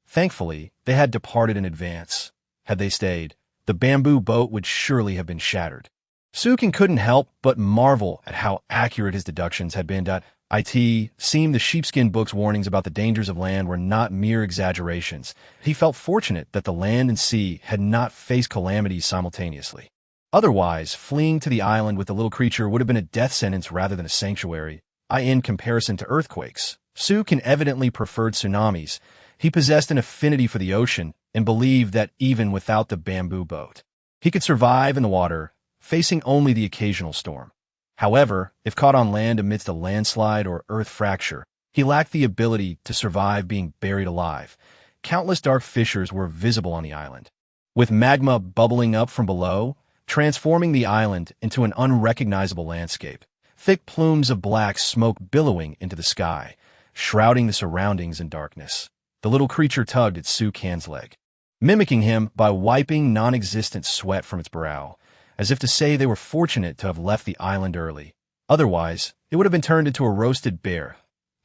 Thankfully, they had departed in advance. Had they stayed, the bamboo boat would surely have been shattered. Sukin couldn't help but marvel at how accurate his deductions had been. It seemed the sheepskin book's warnings about the dangers of land were not mere exaggerations. He felt fortunate that the land and sea had not faced calamities simultaneously. Otherwise, fleeing to the island with the little creature would have been a death sentence rather than a sanctuary. In comparison to earthquakes, Sukin evidently preferred tsunamis. He possessed an affinity for the ocean and believed that even without the bamboo boat, he could survive in the water, facing only the occasional storm. However, if caught on land amidst a landslide or earth fracture, he lacked the ability to survive being buried alive. Countless dark fissures were visible on the island, with magma bubbling up from below, transforming the island into an unrecognizable landscape. Thick plumes of black smoke billowing into the sky, shrouding the surroundings in darkness. The little creature tugged at Sukan's leg, mimicking him by wiping non-existent sweat from its brow, as if to say they were fortunate to have left the island early. Otherwise, it would have been turned into a roasted bear.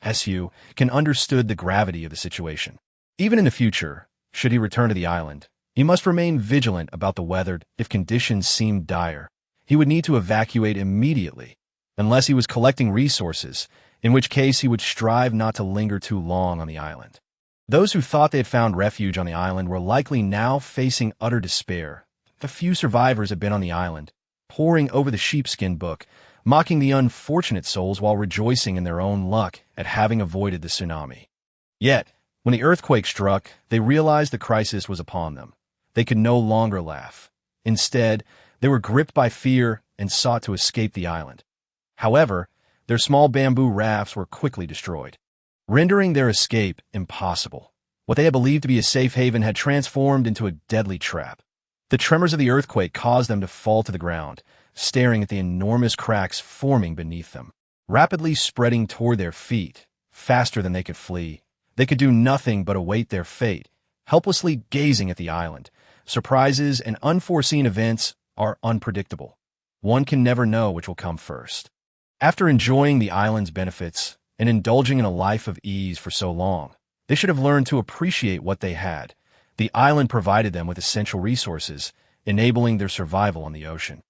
Sukin understood the gravity of the situation. Even in the future, should he return to the island, he must remain vigilant about the weather. If conditions seemed dire, he would need to evacuate immediately, unless he was collecting resources, in which case he would strive not to linger too long on the island. Those who thought they had found refuge on the island were likely now facing utter despair. The few survivors had been on the island, poring over the sheepskin book, mocking the unfortunate souls while rejoicing in their own luck at having avoided the tsunami. Yet, when the earthquake struck, they realized the crisis was upon them. They could no longer laugh. Instead, they were gripped by fear and sought to escape the island. However, their small bamboo rafts were quickly destroyed, rendering their escape impossible. What they had believed to be a safe haven had transformed into a deadly trap. The tremors of the earthquake caused them to fall to the ground, staring at the enormous cracks forming beneath them, rapidly spreading toward their feet, faster than they could flee. They could do nothing but await their fate, helplessly gazing at the island. Surprises and unforeseen events are unpredictable. One can never know which will come first. After enjoying the island's benefits and indulging in a life of ease for so long, they should have learned to appreciate what they had. The island provided them with essential resources, enabling their survival on the ocean.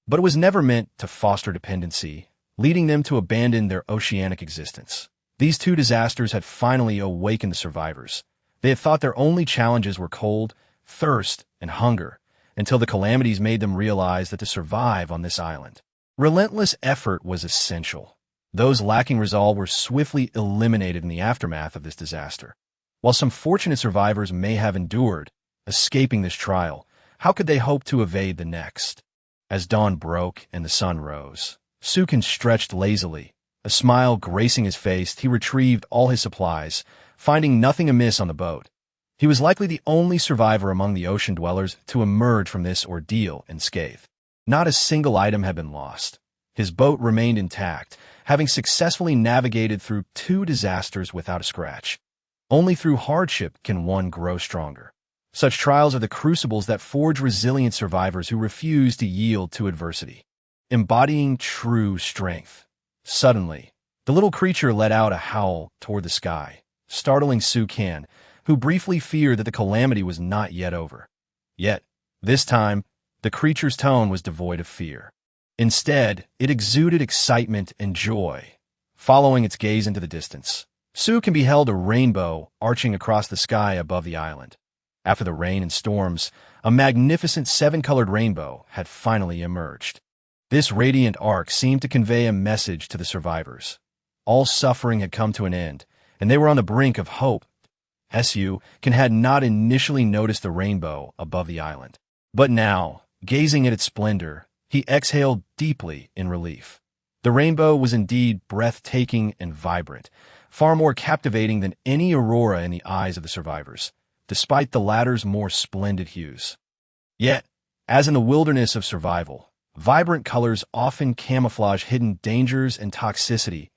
But it was never meant to foster dependency, leading them to abandon their oceanic existence. These two disasters had finally awakened the survivors. They had thought their only challenges were cold, thirst, and hunger, until the calamities made them realize that to survive on this island, relentless effort was essential. Those lacking resolve were swiftly eliminated in the aftermath of this disaster. While some fortunate survivors may have endured, escaping this trial, how could they hope to evade the next? As dawn broke and the sun rose, Sukin stretched lazily. A smile gracing his face, he retrieved all his supplies, finding nothing amiss on the boat. He was likely the only survivor among the ocean dwellers to emerge from this ordeal unscathed. Not a single item had been lost. His boat remained intact, having successfully navigated through two disasters without a scratch. Only through hardship can one grow stronger. Such trials are the crucibles that forge resilient survivors who refuse to yield to adversity, embodying true strength. Suddenly, the little creature let out a howl toward the sky, startling Sukin, who briefly feared that the calamity was not yet over. Yet, this time, the creature's tone was devoid of fear. Instead, it exuded excitement and joy. Following its gaze into the distance, Sukin beheld a rainbow arching across the sky above the island. After the rain and storms, a magnificent seven-colored rainbow had finally emerged. This radiant arc seemed to convey a message to the survivors. All suffering had come to an end, and they were on the brink of hope. Sukin had not initially noticed the rainbow above the island. But now, gazing at its splendor, he exhaled deeply in relief. The rainbow was indeed breathtaking and vibrant, far more captivating than any aurora in the eyes of the survivors, despite the latter's more splendid hues. Yet, as in the wilderness of survival, vibrant colors often camouflage hidden dangers and toxicity.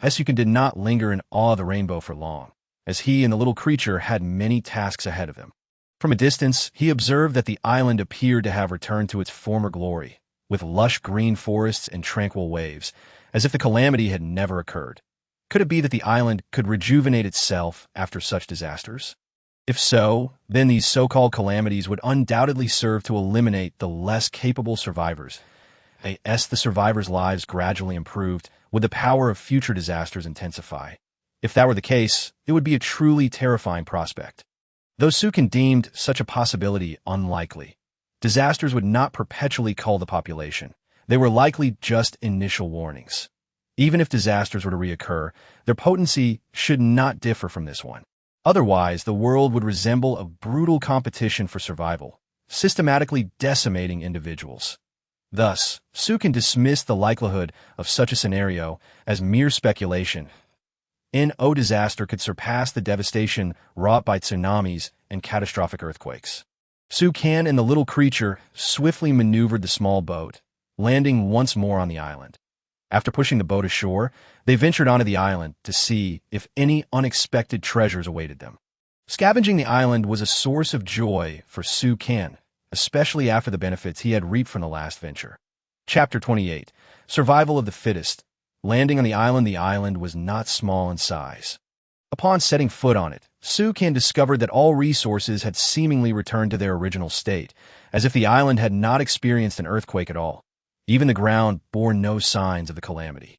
Sukin did not linger in awe of the rainbow for long, as he and the little creature had many tasks ahead of him. From a distance, he observed that the island appeared to have returned to its former glory, with lush green forests and tranquil waves, as if the calamity had never occurred. Could it be that the island could rejuvenate itself after such disasters? If so, then these so-called calamities would undoubtedly serve to eliminate the less capable survivors. As the survivors' lives gradually improved, would the power of future disasters intensify? If that were the case, it would be a truly terrifying prospect. Though Sukin deemed such a possibility unlikely, disasters would not perpetually cull the population. They were likely just initial warnings. Even if disasters were to reoccur, their potency should not differ from this one. Otherwise, the world would resemble a brutal competition for survival, systematically decimating individuals. Thus, Sukin dismissed the likelihood of such a scenario as mere speculation. No disaster could surpass the devastation wrought by tsunamis and catastrophic earthquakes. Sukin and the little creature swiftly maneuvered the small boat, landing once more on the island. After pushing the boat ashore, they ventured onto the island to see if any unexpected treasures awaited them. Scavenging the island was a source of joy for Sukin, especially after the benefits he had reaped from the last venture. Chapter 28. Survival of the Fittest. Landing on the island was not small in size. Upon setting foot on it, Sukin discovered that all resources had seemingly returned to their original state, as if the island had not experienced an earthquake at all. Even the ground bore no signs of the calamity.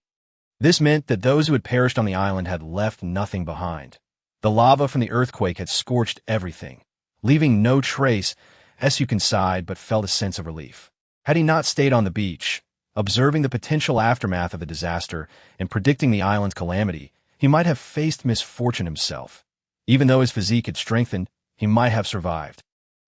This meant that those who had perished on the island had left nothing behind. The lava from the earthquake had scorched everything, leaving no trace. Su sighed but felt a sense of relief. Had he not stayed on the beach, observing the potential aftermath of the disaster and predicting the island's calamity, he might have faced misfortune himself. Even though his physique had strengthened, he might have survived.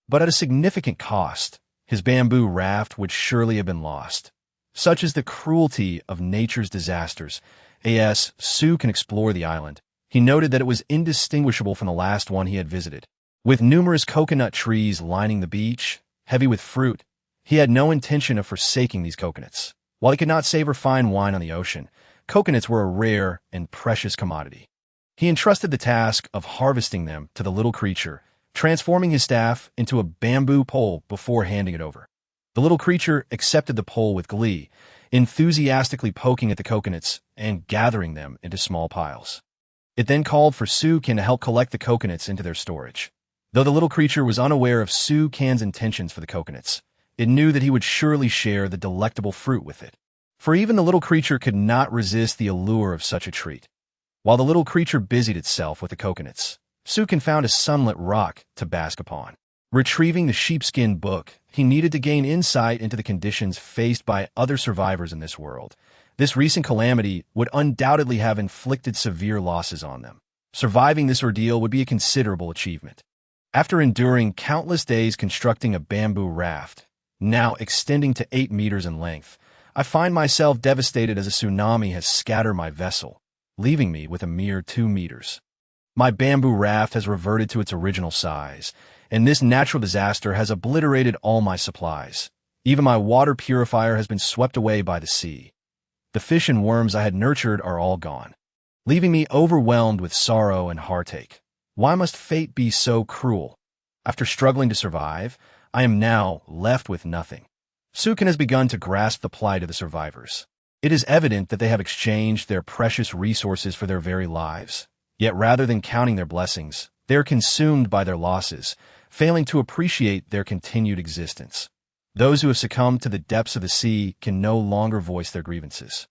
But at a significant cost, his bamboo raft would surely have been lost. Such is the cruelty of nature's disasters. As Su can explore the island, he noted that it was indistinguishable from the last one he had visited. With numerous coconut trees lining the beach, heavy with fruit, he had no intention of forsaking these coconuts. While he could not savor fine wine on the ocean, coconuts were a rare and precious commodity. He entrusted the task of harvesting them to the little creature, transforming his staff into a bamboo pole before handing it over. The little creature accepted the pole with glee, enthusiastically poking at the coconuts and gathering them into small piles. It then called for Su-kan to help collect the coconuts into their storage. Though the little creature was unaware of Su-kan's intentions for the coconuts, it knew that he would surely share the delectable fruit with it. For even the little creature could not resist the allure of such a treat. While the little creature busied itself with the coconuts, Su-kan found a sunlit rock to bask upon. Retrieving the sheepskin book, he needed to gain insight into the conditions faced by other survivors in this world. This recent calamity would undoubtedly have inflicted severe losses on them. Surviving this ordeal would be a considerable achievement. After enduring countless days constructing a bamboo raft, now extending to 8 meters in length, I find myself devastated as a tsunami has scattered my vessel, leaving me with a mere 2 meters. My bamboo raft has reverted to its original size, and this natural disaster has obliterated all my supplies. Even my water purifier has been swept away by the sea. The fish and worms I had nurtured are all gone, leaving me overwhelmed with sorrow and heartache. Why must fate be so cruel? After struggling to survive, I am now left with nothing. Su-kan has begun to grasp the plight of the survivors. It is evident that they have exchanged their precious resources for their very lives. Yet rather than counting their blessings, they are consumed by their losses, failing to appreciate their continued existence. Those who have succumbed to the depths of the sea can no longer voice their grievances.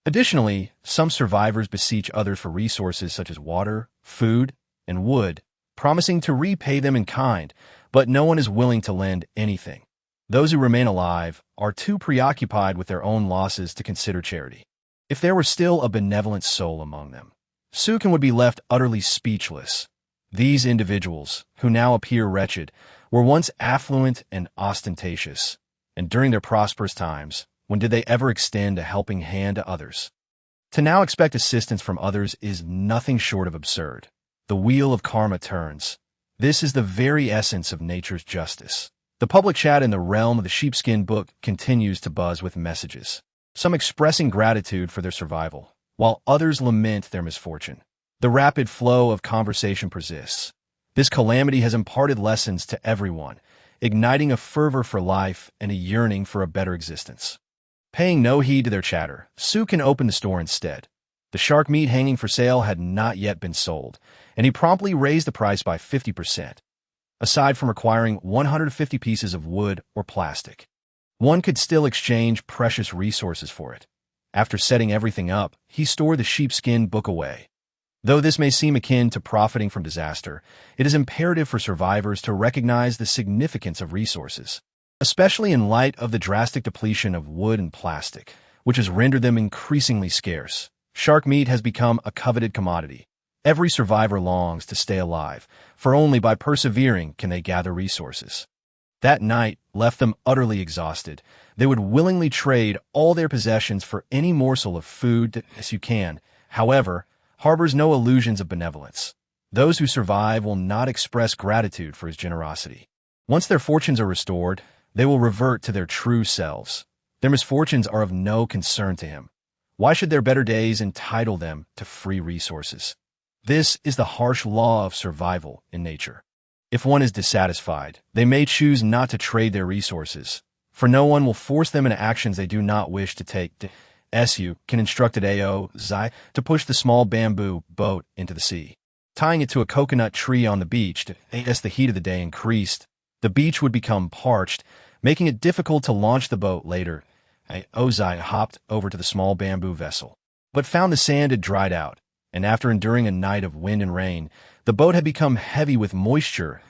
Additionally, some survivors beseech others for resources such as water, food, and wood, promising to repay them in kind, but no one is willing to lend anything. Those who remain alive are too preoccupied with their own losses to consider charity. If there were still a benevolent soul among them, Su-kan would be left utterly speechless. These individuals, who now appear wretched, were once affluent and ostentatious, and during their prosperous times, when did they ever extend a helping hand to others? To now expect assistance from others is nothing short of absurd. The wheel of karma turns. This is the very essence of nature's justice. The public chat in the realm of the sheepskin book continues to buzz with messages, some expressing gratitude for their survival, while others lament their misfortune. The rapid flow of conversation persists. This calamity has imparted lessons to everyone, igniting a fervor for life and a yearning for a better existence. Paying no heed to their chatter, Su-kan opened the store instead. The shark meat hanging for sale had not yet been sold, and he promptly raised the price by 50%. Aside from requiring 150 pieces of wood or plastic, one could still exchange precious resources for it. After setting everything up, he stored the sheepskin book away. Though this may seem akin to profiting from disaster, it is imperative for survivors to recognize the significance of resources, especially in light of the drastic depletion of wood and plastic, which has rendered them increasingly scarce. Shark meat has become a coveted commodity. Every survivor longs to stay alive, for only by persevering can they gather resources. That night left them utterly exhausted. They would willingly trade all their possessions for any morsel of food as you can. However, harbors no illusions of benevolence. Those who survive will not express gratitude for his generosity. Once their fortunes are restored, they will revert to their true selves. Their misfortunes are of no concern to him. Why should their better days entitle them to free resources? This is the harsh law of survival in nature. If one is dissatisfied, they may choose not to trade their resources, for no one will force them into actions they do not wish to take. Su can instructed Ao Zai to push the small bamboo boat into the sea. Tying it to a coconut tree on the beach, as the heat of the day increased, the beach would become parched, making it difficult to launch the boat later. Ozai hopped over to the small bamboo vessel, but found the sand had dried out, and after enduring a night of wind and rain, the boat had become heavy with moisture.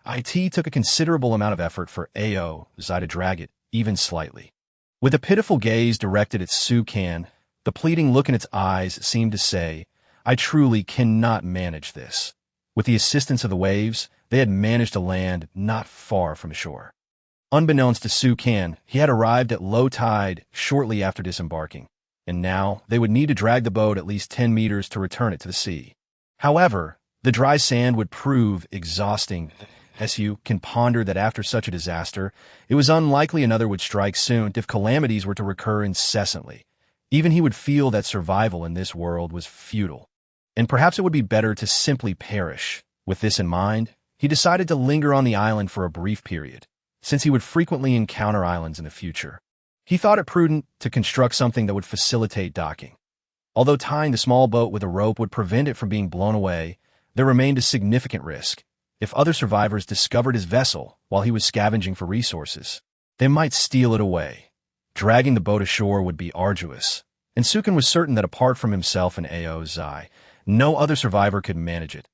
It took a considerable amount of effort for Zai to drag it, even slightly. With a pitiful gaze directed at Sukan, the pleading look in its eyes seemed to say, I truly cannot manage this. With the assistance of the waves, they had managed to land not far from shore. Unbeknownst to Sukan, he had arrived at low tide shortly after disembarking, and now they would need to drag the boat at least 10 meters to return it to the sea. However, the dry sand would prove exhausting. Sukan pondered that after such a disaster, it was unlikely another would strike soon if calamities were to recur incessantly. Even he would feel that survival in this world was futile, and perhaps it would be better to simply perish. With this in mind, he decided to linger on the island for a brief period, since he would frequently encounter islands in the future. He thought it prudent to construct something that would facilitate docking. Although tying the small boat with a rope would prevent it from being blown away, there remained a significant risk. If other survivors discovered his vessel while he was scavenging for resources, they might steal it away. Dragging the boat ashore would be arduous, and Sukan was certain that apart from himself and Zai, no other survivor could manage it.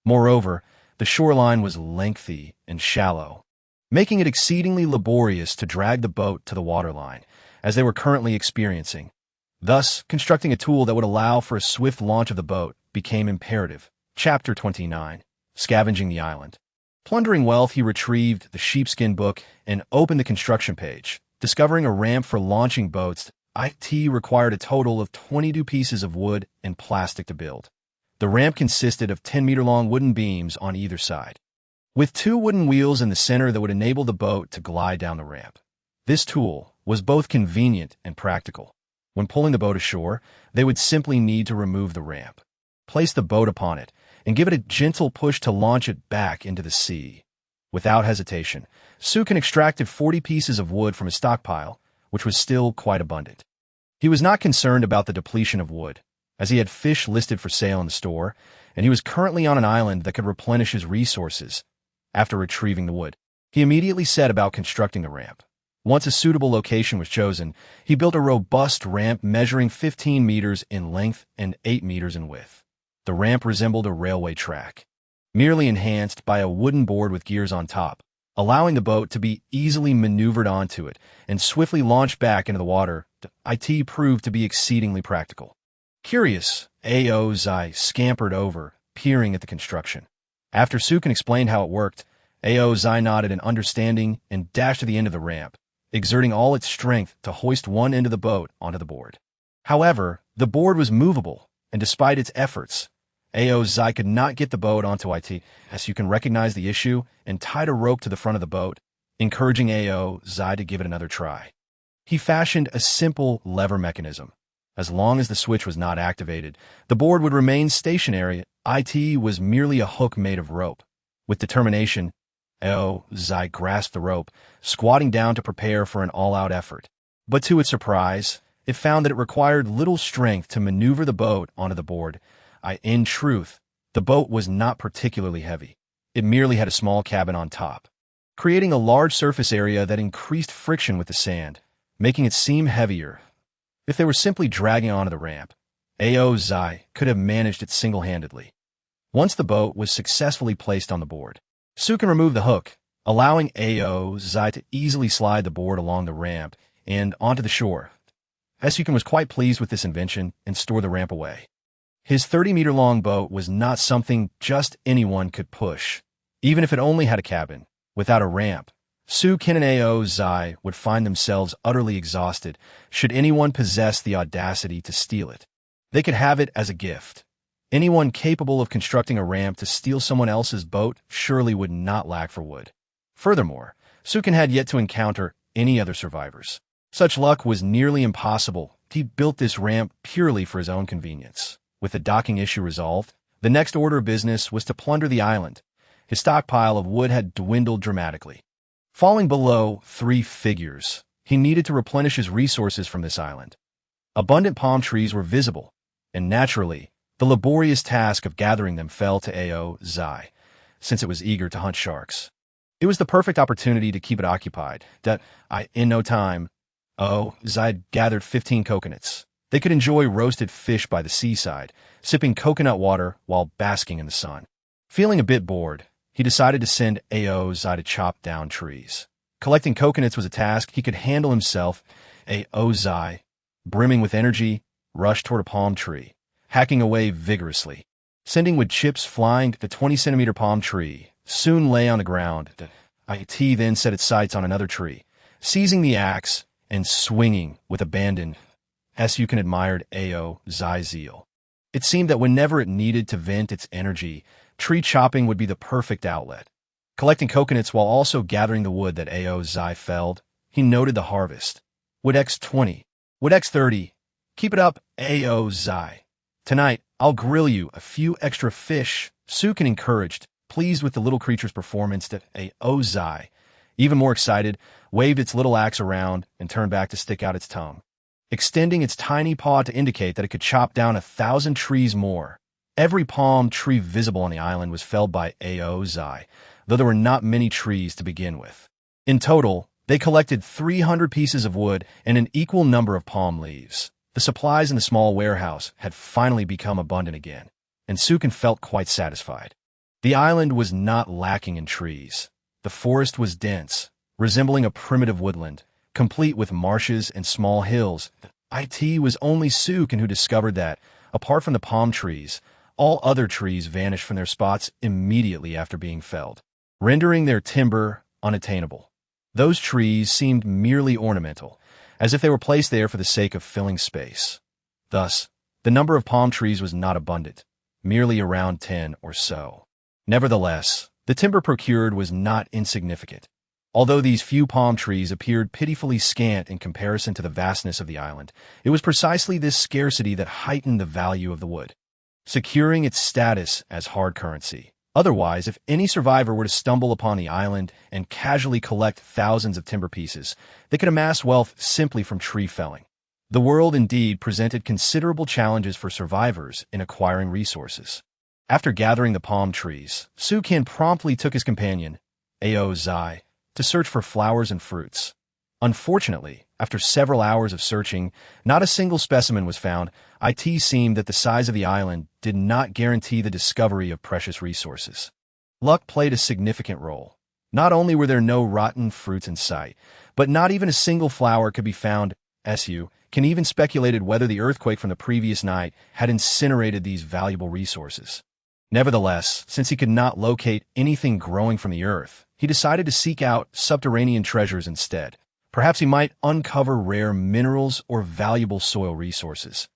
Moreover, the shoreline was lengthy and shallow, making it exceedingly laborious to drag the boat to the waterline, as they were currently experiencing. Thus, constructing a tool that would allow for a swift launch of the boat became imperative. Chapter 29. Scavenging the Island. Plundering wealth, he retrieved the sheepskin book and opened the construction page. Discovering a ramp for launching boats, it required a total of 22 pieces of wood and plastic to build. The ramp consisted of 10-meter-long wooden beams on either side, with 2 wooden wheels in the center that would enable the boat to glide down the ramp. This tool was both convenient and practical. When pulling the boat ashore, they would simply need to remove the ramp, place the boat upon it, and give it a gentle push to launch it back into the sea. Without hesitation, Sukan extracted 40 pieces of wood from his stockpile, which was still quite abundant. He was not concerned about the depletion of wood, as he had fish listed for sale in the store, and he was currently on an island that could replenish his resources. After retrieving the wood, he immediately set about constructing the ramp. Once a suitable location was chosen, he built a robust ramp measuring 15 meters in length and 8 meters in width. The ramp resembled a railway track, merely enhanced by a wooden board with gears on top, allowing the boat to be easily maneuvered onto it and swiftly launched back into the water. It proved to be exceedingly practical. Curious, Zai scampered over, peering at the construction. After Sukan explained how it worked, Zai nodded in understanding and dashed to the end of the ramp, exerting all its strength to hoist one end of the boat onto the board. However, the board was movable, and despite its efforts, Zai could not get the boat onto it. Sukan recognized the issue and tied a rope to the front of the boat, encouraging Zai to give it another try. He fashioned a simple lever mechanism. As long as the switch was not activated, the board would remain stationary. It was merely a hook made of rope. With determination, Zai grasped the rope, squatting down to prepare for an all-out effort. But to its surprise, it found that it required little strength to maneuver the boat onto the board. In truth, the boat was not particularly heavy. It merely had a small cabin on top, creating a large surface area that increased friction with the sand, making it seem heavier. If they were simply dragging onto the ramp, Zai could have managed it single-handedly. Once the boat was successfully placed on the board, Sukan removed the hook, allowing Zai to easily slide the board along the ramp and onto the shore. Sukan was quite pleased with this invention and stored the ramp away. His 30-meter-long boat was not something just anyone could push, even if it only had a cabin. Without a ramp, Sukan and Zai would find themselves utterly exhausted should anyone possess the audacity to steal it. They could have it as a gift. Anyone capable of constructing a ramp to steal someone else's boat surely would not lack for wood. Furthermore, Sukan had yet to encounter any other survivors. Such luck was nearly impossible. He built this ramp purely for his own convenience. With the docking issue resolved, the next order of business was to plunder the island. His stockpile of wood had dwindled dramatically, falling below 3 figures. He needed to replenish his resources from this island. Abundant palm trees were visible, and naturally, the laborious task of gathering them fell to Zai, since it was eager to hunt sharks. It was the perfect opportunity to keep it occupied. In no time, Zai had gathered 15 coconuts, They could enjoy roasted fish by the seaside, sipping coconut water while basking in the sun. Feeling a bit bored, he decided to send Aozai to chop down trees. Collecting coconuts was a task he could handle himself. Aozai, brimming with energy, rushed toward a palm tree, hacking away vigorously. Sending wood chips flying, the 20-centimeter palm tree soon lay on the ground. IT then set its sights on another tree, seizing the axe and swinging with abandon. Sukin admired Aozai's zeal. It seemed that whenever it needed to vent its energy, tree chopping would be the perfect outlet. Collecting coconuts while also gathering the wood that Aozai felled, he noted the harvest. Wood X20. Wood X30. Keep it up, Aozai. Tonight, I'll grill you a few extra fish, Sukin encouraged, pleased with the little creature's performance. That Aozai, even more excited, waved its little axe around and turned back to stick out its tongue, extending its tiny paw to indicate that it could chop down 1,000 trees more. Every palm tree visible on the island was felled by Aozai, though there were not many trees to begin with. In total, they collected 300 pieces of wood and an equal number of palm leaves. The supplies in the small warehouse had finally become abundant again, and Sukin felt quite satisfied. The island was not lacking in trees. The forest was dense, resembling a primitive woodland, complete with marshes and small hills. It was only Sukin who discovered that, apart from the palm trees, all other trees vanished from their spots immediately after being felled, rendering their timber unattainable. Those trees seemed merely ornamental, as if they were placed there for the sake of filling space. Thus, the number of palm trees was not abundant, merely around 10 or so. Nevertheless, the timber procured was not insignificant. Although these few palm trees appeared pitifully scant in comparison to the vastness of the island, it was precisely this scarcity that heightened the value of the wood, securing its status as hard currency. Otherwise, if any survivor were to stumble upon the island and casually collect thousands of timber pieces, they could amass wealth simply from tree felling. The world indeed presented considerable challenges for survivors in acquiring resources. After gathering the palm trees, Sukin promptly took his companion, Aozai, to search for flowers and fruits. Unfortunately, after several hours of searching, not a single specimen was found. It seemed that the size of the island did not guarantee the discovery of precious resources. Luck played a significant role. Not only were there no rotten fruits in sight, but not even a single flower could be found. Sukin even speculated whether the earthquake from the previous night had incinerated these valuable resources. Nevertheless, since he could not locate anything growing from the earth, he decided to seek out subterranean treasures instead. Perhaps he might uncover rare minerals or valuable soil resources.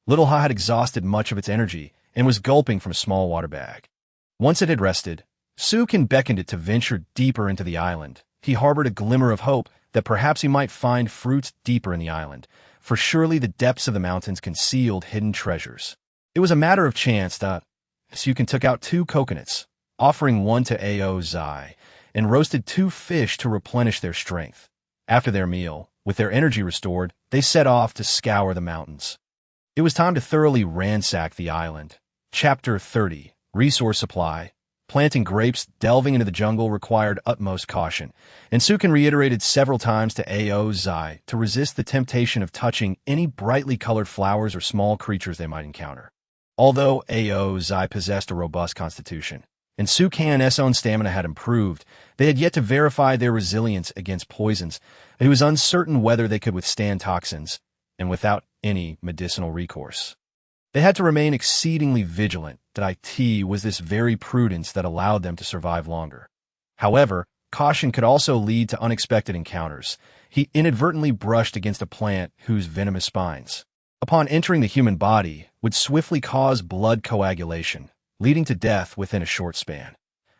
Little Ha had exhausted much of its energy and was gulping from a small water bag. Once it had rested, Sukin beckoned it to venture deeper into the island. He harbored a glimmer of hope that perhaps he might find fruits deeper in the island, for surely the depths of the mountains concealed hidden treasures. It was a matter of chance that Sukin took out 2 coconuts, offering one to Aozai, and roasted 2 fish to replenish their strength. After their meal, with their energy restored, they set off to scour the mountains. It was time to thoroughly ransack the island. Chapter 30, Resource Supply. Planting grapes, delving into the jungle required utmost caution, and Sukin reiterated several times to Aozai to resist the temptation of touching any brightly colored flowers or small creatures they might encounter. Although Aozai possessed a robust constitution, and Sukin's own stamina had improved, they had yet to verify their resilience against poisons. It was uncertain whether they could withstand toxins, and without any medicinal recourse. They had to remain exceedingly vigilant. That it was this very prudence that allowed them to survive longer. However, caution could also lead to unexpected encounters. He inadvertently brushed against a plant whose venomous spines, upon entering the human body, would swiftly cause blood coagulation, leading to death within a short span.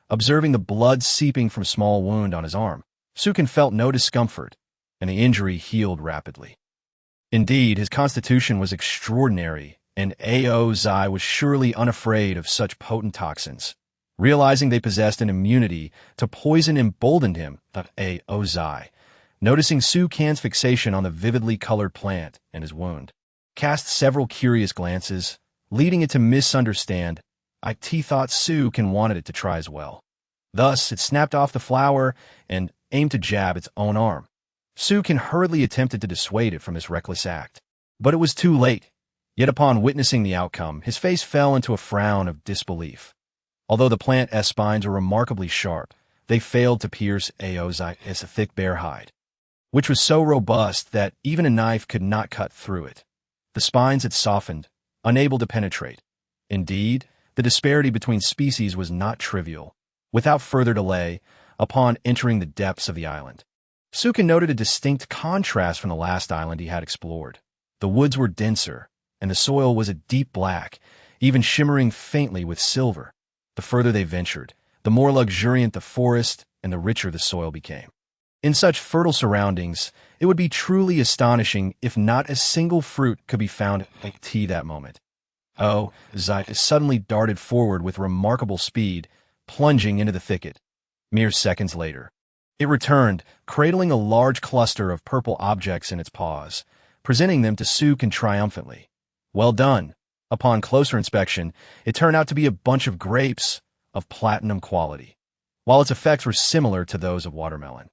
Observing the blood seeping from a small wound on his arm, Sukin felt no discomfort, and the injury healed rapidly. Indeed, his constitution was extraordinary, and Aozai was surely unafraid of such potent toxins. Realizing they possessed an immunity to poison emboldened him. Aozai, noticing Sukin's fixation on the vividly colored plant and his wound, cast several curious glances, leading it to misunderstand. It thought Sukin wanted it to try as well. Thus, it snapped off the flower and aimed to jab its own arm. Sukin hurriedly attempted to dissuade it from this reckless act. But it was too late. Yet upon witnessing the outcome, his face fell into a frown of disbelief. Although the plant's spines are remarkably sharp, they failed to pierce Aozi's thick bare hide, which was so robust that even a knife could not cut through it. The spines had softened, unable to penetrate. Indeed, the disparity between species was not trivial. Without further delay, upon entering the depths of the island, Sukin noted a distinct contrast from the last island he had explored. The woods were denser, and the soil was a deep black, even shimmering faintly with silver. The further they ventured, the more luxuriant the forest and the richer the soil became. In such fertile surroundings, it would be truly astonishing if not a single fruit could be found at tea that moment. Zai suddenly darted forward with remarkable speed, plunging into the thicket. Mere seconds later, it returned, cradling a large cluster of purple objects in its paws, presenting them to Sukin triumphantly. Well done. Upon closer inspection, it turned out to be a bunch of grapes of platinum quality. While its effects were similar to those of watermelon,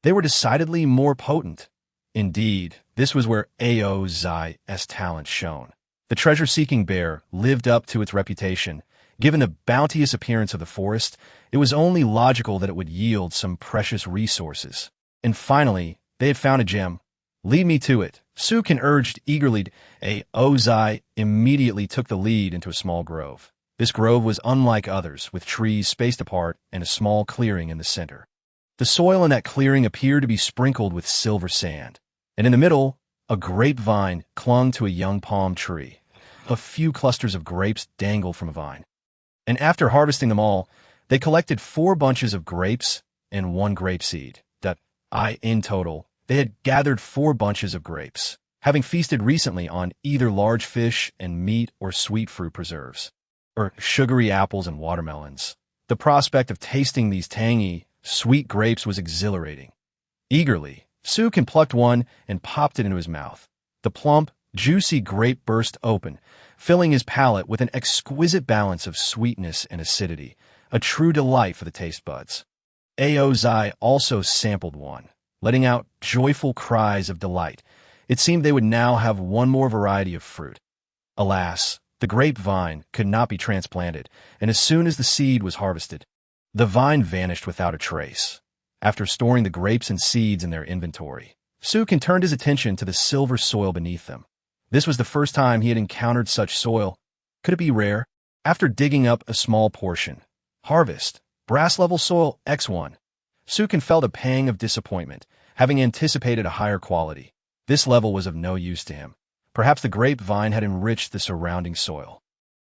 they were decidedly more potent. Indeed, this was where Aozi's talent shone. The treasure-seeking bear lived up to its reputation. Given the bounteous appearance of the forest, it was only logical that it would yield some precious resources. And finally, they had found a gem. Lead me to it, Sukin urged eagerly. Aozi immediately took the lead into a small grove. This grove was unlike others, with trees spaced apart and a small clearing in the center. The soil in that clearing appeared to be sprinkled with silver sand, and in the middle, a grapevine clung to a young palm tree. A few clusters of grapes dangled from a vine. And after harvesting them all, they collected 4 bunches of grapes and 1 grape seed. In total, they had gathered 4 bunches of grapes, having feasted recently on either large fish and meat or sweet fruit preserves, or sugary apples and watermelons. The prospect of tasting these tangy, sweet grapes was exhilarating. Eagerly, Sukin plucked one and popped it into his mouth. The plump, juicy grape burst open, filling his palate with an exquisite balance of sweetness and acidity, a true delight for the taste buds. Aozi also sampled one, letting out joyful cries of delight. It seemed they would now have one more variety of fruit. Alas, the grapevine could not be transplanted, and as soon as the seed was harvested, the vine vanished without a trace. After storing the grapes and seeds in their inventory, Sukin turned his attention to the silver soil beneath them. This was the first time he had encountered such soil. Could it be rare? After digging up a small portion, harvest, brass-level soil X1, Sukin felt a pang of disappointment, having anticipated a higher quality. This level was of no use to him. Perhaps the grapevine had enriched the surrounding soil.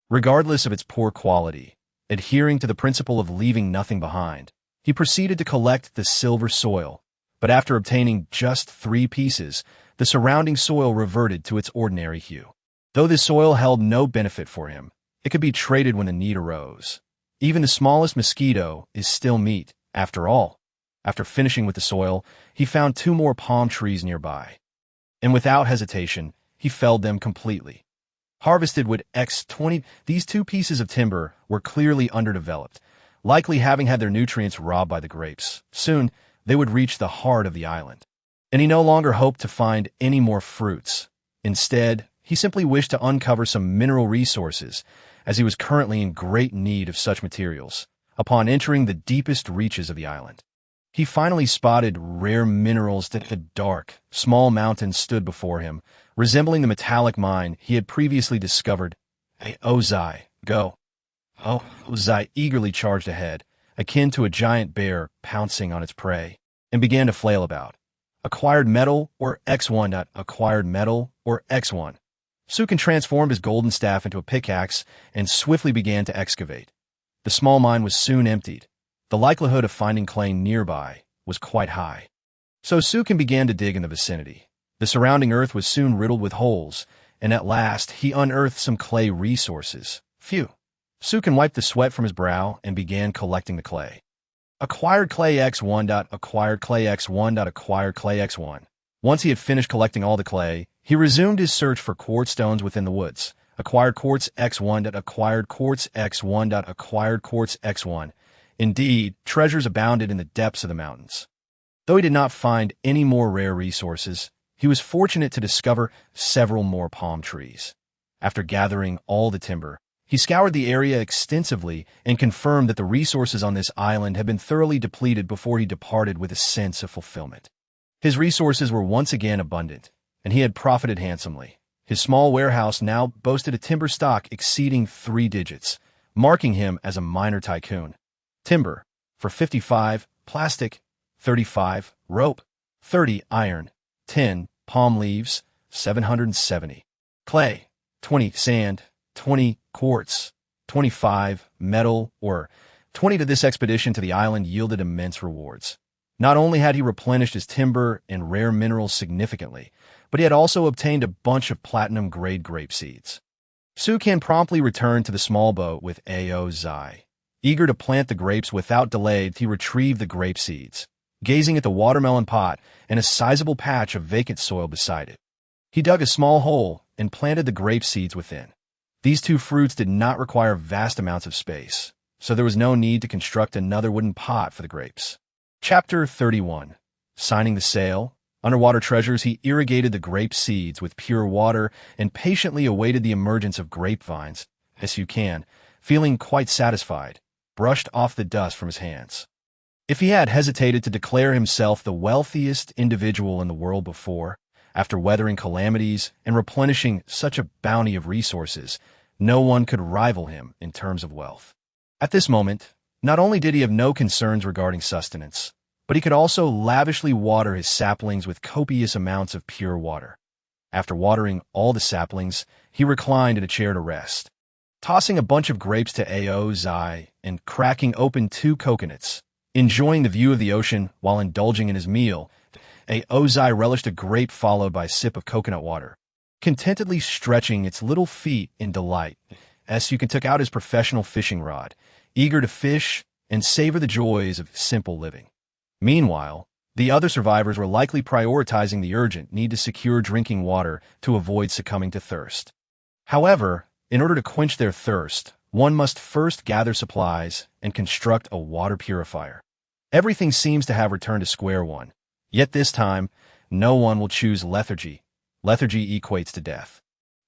Regardless of its poor quality, adhering to the principle of leaving nothing behind, he proceeded to collect the silver soil, but after obtaining just 3 pieces, the surrounding soil reverted to its ordinary hue. Though this soil held no benefit for him, it could be traded when the need arose. Even the smallest mosquito is still meat, after all. After finishing with the soil, he found 2 more palm trees nearby, and without hesitation, he felled them completely. Harvested with X20, these 2 pieces of timber were clearly underdeveloped, likely having had their nutrients robbed by the grapes. Soon, they would reach the heart of the island, and he no longer hoped to find any more fruits. Instead, he simply wished to uncover some mineral resources, as he was currently in great need of such materials. Upon entering the deepest reaches of the island, he finally spotted rare minerals that a dark, small mountain stood before him, resembling the metallic mine he had previously discovered. Aozi, go. Aozi eagerly charged ahead, akin to a giant bear pouncing on its prey, and began to flail about. Acquired metal or X1. Acquired metal or X1. Sukin transformed his golden staff into a pickaxe and swiftly began to excavate. The small mine was soon emptied. The likelihood of finding clay nearby was quite high. So Sukin began to dig in the vicinity. The surrounding earth was soon riddled with holes, and at last he unearthed some clay resources. Phew. Sukin wiped the sweat from his brow and began collecting the clay. Acquired clay X1. Acquired clay X1. Acquired clay X1. Once he had finished collecting all the clay, he resumed his search for quartz stones within the woods. Acquired quartz X1. Acquired quartz X1. Acquired quartz X1. Indeed, treasures abounded in the depths of the mountains. Though he did not find any more rare resources, he was fortunate to discover several more palm trees. After gathering all the timber, he scoured the area extensively and confirmed that the resources on this island had been thoroughly depleted before he departed with a sense of fulfillment. His resources were once again abundant, and he had profited handsomely. His small warehouse now boasted a timber stock exceeding 3 digits, marking him as a minor tycoon. Timber, for 55, plastic, 35, rope, 30, iron, 10, palm leaves, 770. Clay, 20, sand, 20, quartz, 25, metal, or 20 to this expedition to the island yielded immense rewards. Not only had he replenished his timber and rare minerals significantly, but he had also obtained a bunch of platinum-grade grape seeds. Su Qian promptly returned to the small boat with Ao Zai. Eager to plant the grapes without delay, he retrieved the grape seeds, gazing at the watermelon pot and a sizable patch of vacant soil beside it. He dug a small hole and planted the grape seeds within. These 2 fruits did not require vast amounts of space, so there was no need to construct another wooden pot for the grapes. Chapter 31. Signing the sail. Underwater treasures. He irrigated the grape seeds with pure water and patiently awaited the emergence of grapevines, as you can, feeling quite satisfied, brushed off the dust from his hands. If he had hesitated to declare himself the wealthiest individual in the world before, after weathering calamities and replenishing such a bounty of resources, no one could rival him in terms of wealth. At this moment, not only did he have no concerns regarding sustenance, but he could also lavishly water his saplings with copious amounts of pure water. After watering all the saplings, he reclined in a chair to rest. Tossing a bunch of grapes to Ao Zai and cracking open 2 coconuts, enjoying the view of the ocean while indulging in his meal, Ao Zai relished a grape followed by a sip of coconut water, contentedly stretching its little feet in delight. Su Qian took out his professional fishing rod, eager to fish and savor the joys of simple living. Meanwhile, the other survivors were likely prioritizing the urgent need to secure drinking water to avoid succumbing to thirst. However, in order to quench their thirst, one must first gather supplies and construct a water purifier. Everything seems to have returned to square one, yet this time, no one will choose lethargy. Lethargy equates to death.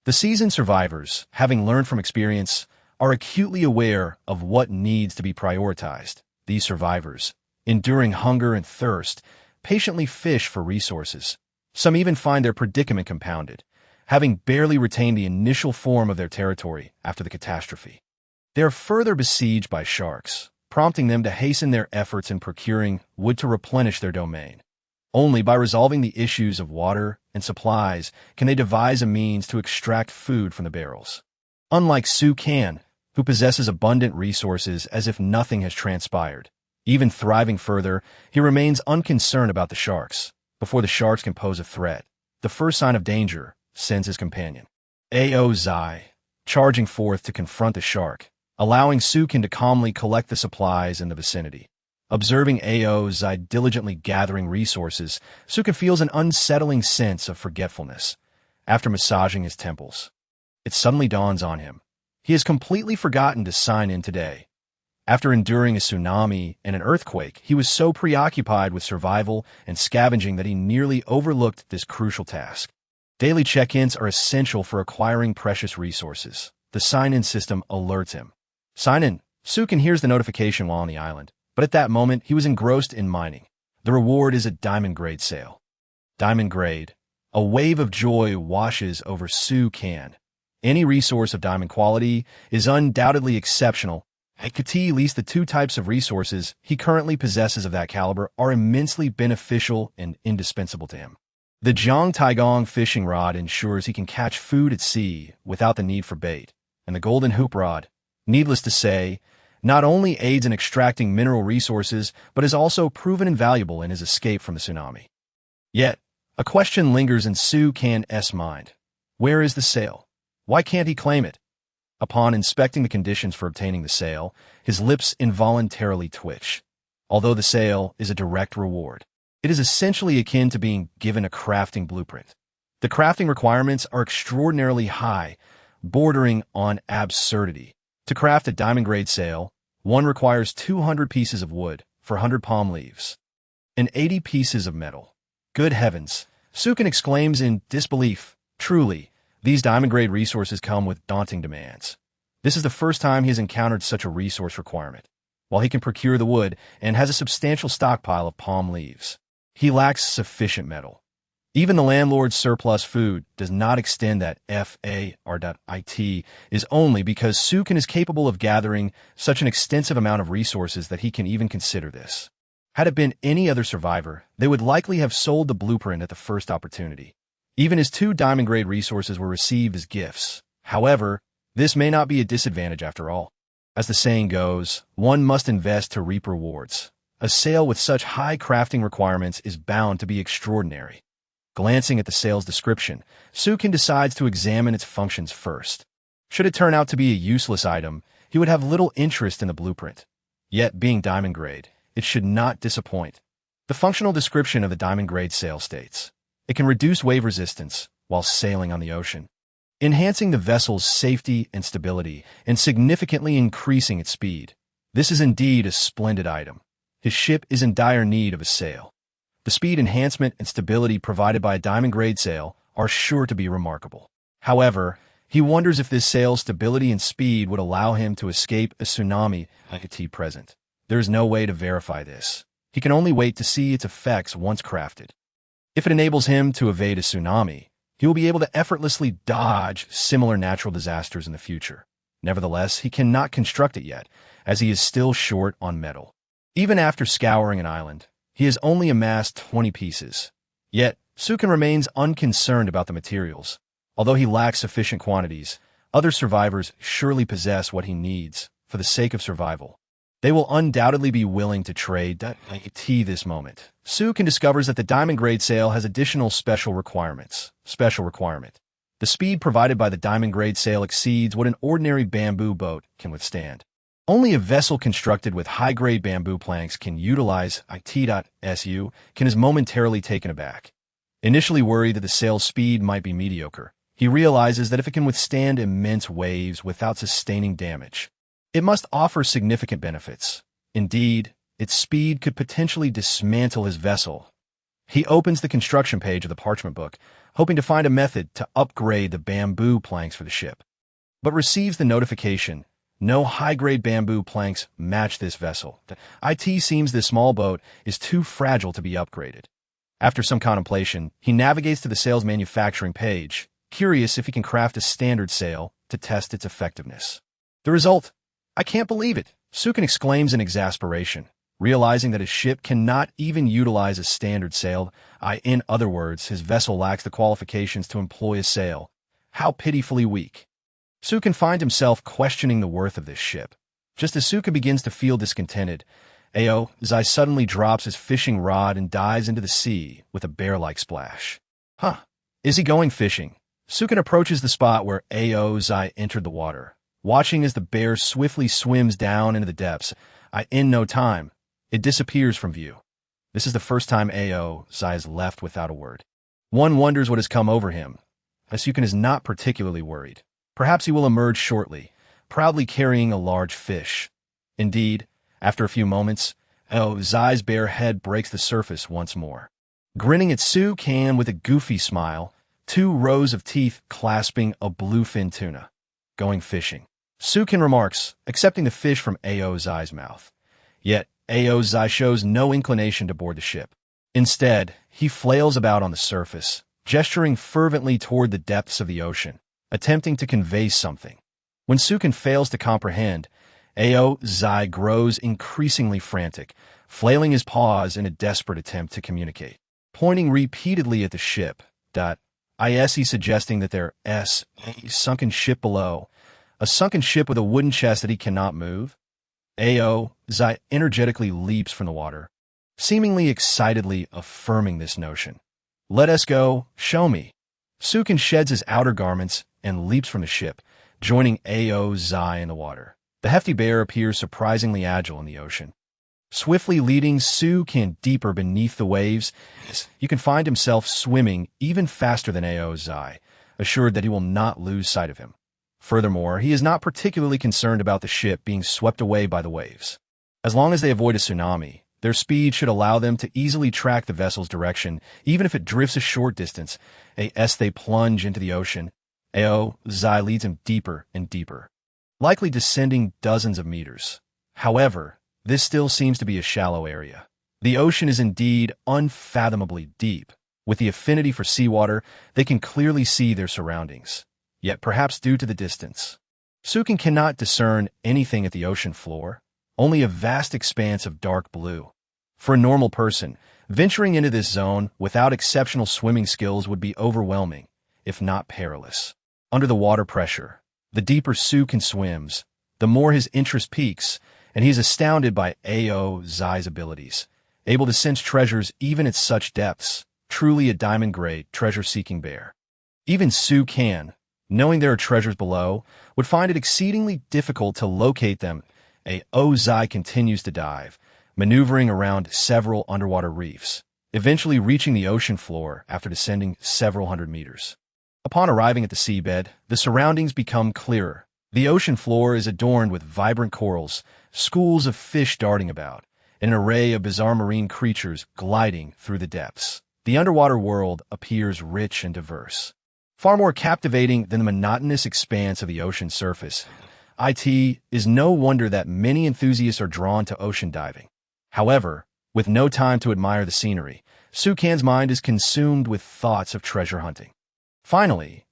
The seasoned survivors, having learned from experience, are acutely aware of what needs to be prioritized. These survivors, enduring hunger and thirst, patiently fish for resources. Some even find their predicament compounded, having barely retained the initial form of their territory after the catastrophe. They are further besieged by sharks, prompting them to hasten their efforts in procuring wood to replenish their domain. Only by resolving the issues of water and supplies can they devise a means to extract food from the barrels. Unlike Su Qian, who possesses abundant resources as if nothing has transpired, even thriving further, he remains unconcerned about the sharks. Before the sharks can pose a threat, the first sign of danger sends his companion, Ao Zai, charging forth to confront the shark, allowing Su Qian to calmly collect the supplies in the vicinity. Observing Ao Zai diligently gathering resources, Su Qian feels an unsettling sense of forgetfulness. After massaging his temples, it suddenly dawns on him. He has completely forgotten to sign in today. After enduring a tsunami and an earthquake, he was so preoccupied with survival and scavenging that he nearly overlooked this crucial task. Daily check-ins are essential for acquiring precious resources. The sign-in system alerts him. Sign in. Su Qian hears the notification while on the island, but at that moment he was engrossed in mining. The reward is a diamond-grade sale. Diamond grade. A wave of joy washes over Su Qian. Any resource of diamond quality is undoubtedly exceptional. At least the 2 types of resources he currently possesses of that caliber are immensely beneficial and indispensable to him. The Jiang Taigong fishing rod ensures he can catch food at sea without the need for bait, and the golden hoop rod, needless to say, not only aids in extracting mineral resources, but is also proven invaluable in his escape from the tsunami. Yet, a question lingers in Su Qian's mind. Where is the sale? Why can't he claim it? Upon inspecting the conditions for obtaining the sale, his lips involuntarily twitch. Although the sale is a direct reward, it is essentially akin to being given a crafting blueprint. The crafting requirements are extraordinarily high, bordering on absurdity. To craft a diamond-grade sail, one requires 200 pieces of wood for 100 palm leaves and 80 pieces of metal. Good heavens, Sukin exclaims in disbelief. Truly, these diamond-grade resources come with daunting demands. This is the first time he has encountered such a resource requirement. While he can procure the wood and has a substantial stockpile of palm leaves, he lacks sufficient metal. Even the landlord's surplus food does not extend that FAR.IT is only because Sukin is capable of gathering such an extensive amount of resources that he can even consider this. Had it been any other survivor, they would likely have sold the blueprint at the first opportunity. Even his 2 diamond-grade resources were received as gifts. However, this may not be a disadvantage after all. As the saying goes, one must invest to reap rewards. A sail with such high crafting requirements is bound to be extraordinary. Glancing at the sail's description, Sukin decides to examine its functions first. Should it turn out to be a useless item, he would have little interest in the blueprint. Yet, being diamond grade, it should not disappoint. The functional description of the diamond grade sail states, it can reduce wave resistance while sailing on the ocean, enhancing the vessel's safety and stability and significantly increasing its speed. This is indeed a splendid item. His ship is in dire need of a sail. The speed enhancement and stability provided by a diamond-grade sail are sure to be remarkable. However, he wonders if this sail's stability and speed would allow him to escape a tsunami at present. There is no way to verify this. He can only wait to see its effects once crafted. If it enables him to evade a tsunami, he will be able to effortlessly dodge similar natural disasters in the future. Nevertheless, he cannot construct it yet, as he is still short on metal. Even after scouring an island, he has only amassed 20 pieces. Yet, Sukin remains unconcerned about the materials. Although he lacks sufficient quantities, other survivors surely possess what he needs for the sake of survival. They will undoubtedly be willing to trade this moment. Sukin discovers that the diamond-grade sail has additional special requirements. Special requirement. The speed provided by the diamond-grade sail exceeds what an ordinary bamboo boat can withstand. Only a vessel constructed with high-grade bamboo planks can utilize it.su is momentarily taken aback. Initially worried that the sail's speed might be mediocre, he realizes that if it can withstand immense waves without sustaining damage, it must offer significant benefits. Indeed, its speed could potentially dismantle his vessel. He opens the construction page of the parchment book, hoping to find a method to upgrade the bamboo planks for the ship, but receives the notification, no high-grade bamboo planks match this vessel. It seems this small boat is too fragile to be upgraded. After some contemplation, he navigates to the sail's manufacturing page, curious if he can craft a standard sail to test its effectiveness. The result? I can't believe it! Sukin exclaims in exasperation, realizing that his ship cannot even utilize a standard sail. In other words, his vessel lacks the qualifications to employ a sail. How pitifully weak. Sukin finds himself questioning the worth of this ship. Just as Sukin begins to feel discontented, Zai suddenly drops his fishing rod and dives into the sea with a bear-like splash. Is he going fishing? Sukin approaches the spot where Zai entered the water, watching as the bear swiftly swims down into the depths. In no time, it disappears from view. This is the first time Zai is left without a word. One wonders what has come over him. Sukin is not particularly worried. Perhaps he will emerge shortly, proudly carrying a large fish. Indeed, after a few moments, Zai's bare head breaks the surface once more. Grinning at Sukin with a goofy smile, 2 rows of teeth clasping a bluefin tuna. Going fishing. Sukin remarks, accepting the fish from Zai's mouth. Yet, Zai shows no inclination to board the ship. Instead, he flails about on the surface, gesturing fervently toward the depths of the ocean, attempting to convey something. When Sukin fails to comprehend, Zai grows increasingly frantic, flailing his paws in a desperate attempt to communicate, pointing repeatedly at the ship. Is suggesting that there is a sunken ship below, a sunken ship with a wooden chest that he cannot move? Zai energetically leaps from the water, seemingly excitedly affirming this notion. Let us go, show me. Sukin sheds his outer garments and leaps from the ship, joining Zai in the water. The hefty bear appears surprisingly agile in the ocean. Swiftly leading Sukin deeper beneath the waves, you can find himself swimming even faster than Zai, assured that he will not lose sight of him. Furthermore, he is not particularly concerned about the ship being swept away by the waves. As long as they avoid a tsunami, Their speed should allow them to easily track the vessel's direction, even if it drifts a short distance. As they plunge into the ocean, Zai leads them deeper and deeper, likely descending dozens of meters. However, this still seems to be a shallow area. The ocean is indeed unfathomably deep. With the affinity for seawater, they can clearly see their surroundings. Yet perhaps due to the distance, Sukin cannot discern anything at the ocean floor, only a vast expanse of dark blue. For a normal person, venturing into this zone without exceptional swimming skills would be overwhelming, if not perilous. Under the water pressure, the deeper Sukin swims, the more his interest peaks, and he is astounded by Zai's abilities, able to sense treasures even at such depths, truly a diamond-grade treasure-seeking bear. Even Sukin, knowing there are treasures below, would find it exceedingly difficult to locate them. Zai continues to dive, maneuvering around several underwater reefs, eventually reaching the ocean floor after descending several hundred meters. Upon arriving at the seabed, the surroundings become clearer. The ocean floor is adorned with vibrant corals, schools of fish darting about, and an array of bizarre marine creatures gliding through the depths. The underwater world appears rich and diverse, far more captivating than the monotonous expanse of the ocean surface. It is no wonder that many enthusiasts are drawn to ocean diving. However, with no time to admire the scenery, Sukin's mind is consumed with thoughts of treasure hunting. Finally,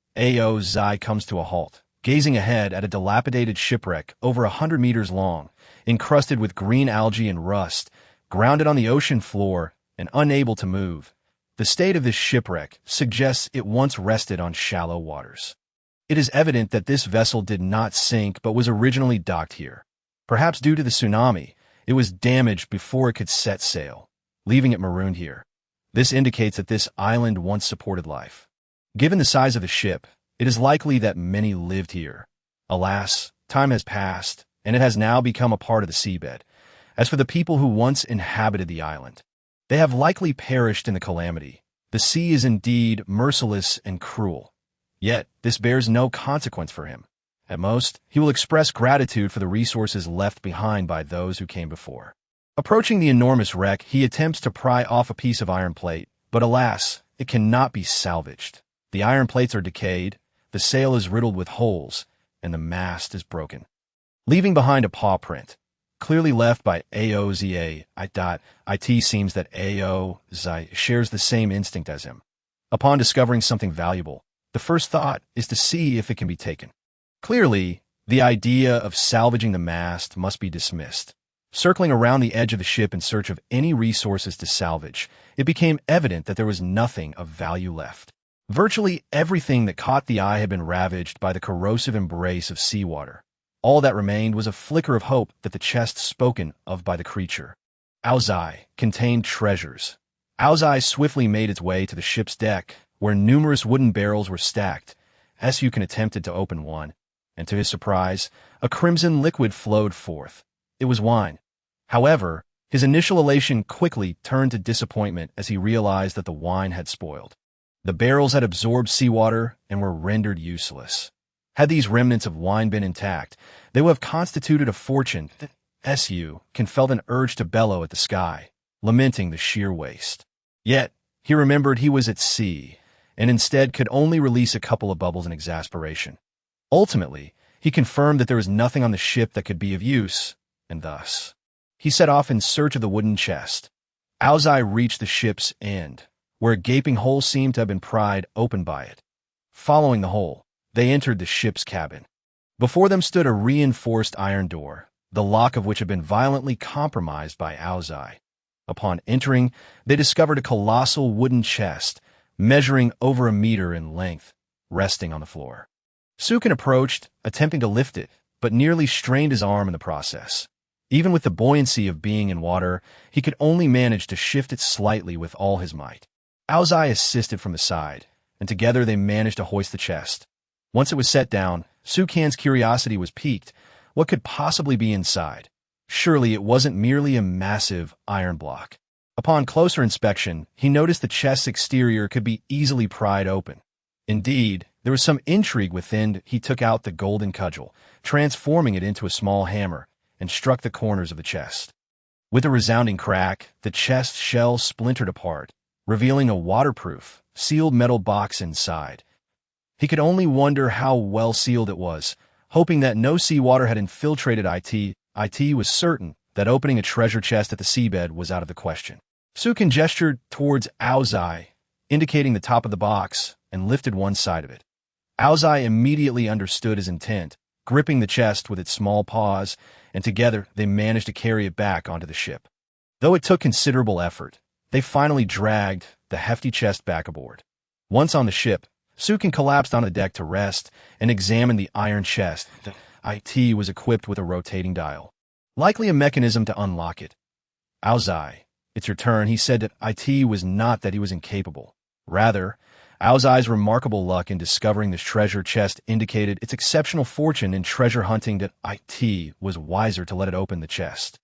Zai comes to a halt, gazing ahead at a dilapidated shipwreck over 100 meters long, encrusted with green algae and rust, grounded on the ocean floor and unable to move. The state of this shipwreck suggests it once rested on shallow waters. It is evident that this vessel did not sink but was originally docked here. Perhaps due to the tsunami, it was damaged before it could set sail, leaving it marooned here. This indicates that this island once supported life. Given the size of the ship, it is likely that many lived here. Alas, time has passed, and it has now become a part of the seabed. As for the people who once inhabited the island, they have likely perished in the calamity. The sea is indeed merciless and cruel. Yet, this bears no consequence for him. At most, he will express gratitude for the resources left behind by those who came before. Approaching the enormous wreck, he attempts to pry off a piece of iron plate, but alas, it cannot be salvaged. The iron plates are decayed, the sail is riddled with holes, and the mast is broken, leaving behind a paw print, clearly left by Zai. It seems that Zai shares the same instinct as him. Upon discovering something valuable, the first thought is to see if it can be taken. Clearly, the idea of salvaging the mast must be dismissed. Circling around the edge of the ship in search of any resources to salvage, it became evident that there was nothing of value left. Virtually everything that caught the eye had been ravaged by the corrosive embrace of seawater. All that remained was a flicker of hope that the chest spoken of by the creature, Zai, contained treasures. Zai swiftly made its way to the ship's deck, where numerous wooden barrels were stacked. Sukin attempted to open one, and to his surprise, a crimson liquid flowed forth. It was wine. However, his initial elation quickly turned to disappointment as he realized that the wine had spoiled. The barrels had absorbed seawater and were rendered useless. Had these remnants of wine been intact, they would have constituted a fortune. Sukin felt an urge to bellow at the sky, lamenting the sheer waste. Yet, he remembered he was at sea, and instead could only release a couple of bubbles in exasperation. Ultimately, he confirmed that there was nothing on the ship that could be of use, and thus, he set off in search of the wooden chest. Zai reached the ship's end, where a gaping hole seemed to have been pried open by it. Following the hole, they entered the ship's cabin. Before them stood a reinforced iron door, the lock of which had been violently compromised by Zai. Upon entering, they discovered a colossal wooden chest, measuring over a meter in length, resting on the floor. Sukin approached, attempting to lift it, but nearly strained his arm in the process. Even with the buoyancy of being in water, he could only manage to shift it slightly with all his might. Zai assisted from the side, and together they managed to hoist the chest. Once it was set down, Sukin's curiosity was piqued. What could possibly be inside? Surely it wasn't merely a massive iron block. Upon closer inspection, he noticed the chest's exterior could be easily pried open. Indeed, there was some intrigue within. He took out the golden cudgel, transforming it into a small hammer, and struck the corners of the chest. With a resounding crack, the chest shell splintered apart, revealing a waterproof, sealed metal box inside. He could only wonder how well sealed it was, hoping that no seawater had infiltrated it. It was certain that opening a treasure chest at the seabed was out of the question. Sukin gestured towards Aozai, indicating the top of the box, and lifted one side of it. Aozai immediately understood his intent, gripping the chest with its small paws, and together they managed to carry it back onto the ship. Though it took considerable effort, they finally dragged the hefty chest back aboard. Once on the ship, Sukin collapsed on the deck to rest and examined the iron chest. The IT was equipped with a rotating dial, likely a mechanism to unlock it. Aozai, it's your turn, he said. That IT was not that he was incapable. Rather, Aozai's remarkable luck in discovering this treasure chest indicated its exceptional fortune in treasure hunting. That IT was wiser to let it open the chest.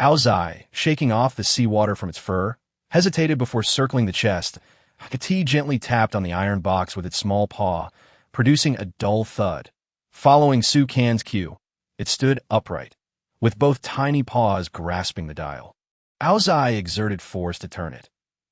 Aozai, shaking off the seawater from its fur, hesitated before circling the chest. IT gently tapped on the iron box with its small paw, producing a dull thud. Following Sukin's cue, it stood upright, with both tiny paws grasping the dial. Aozai exerted force to turn it.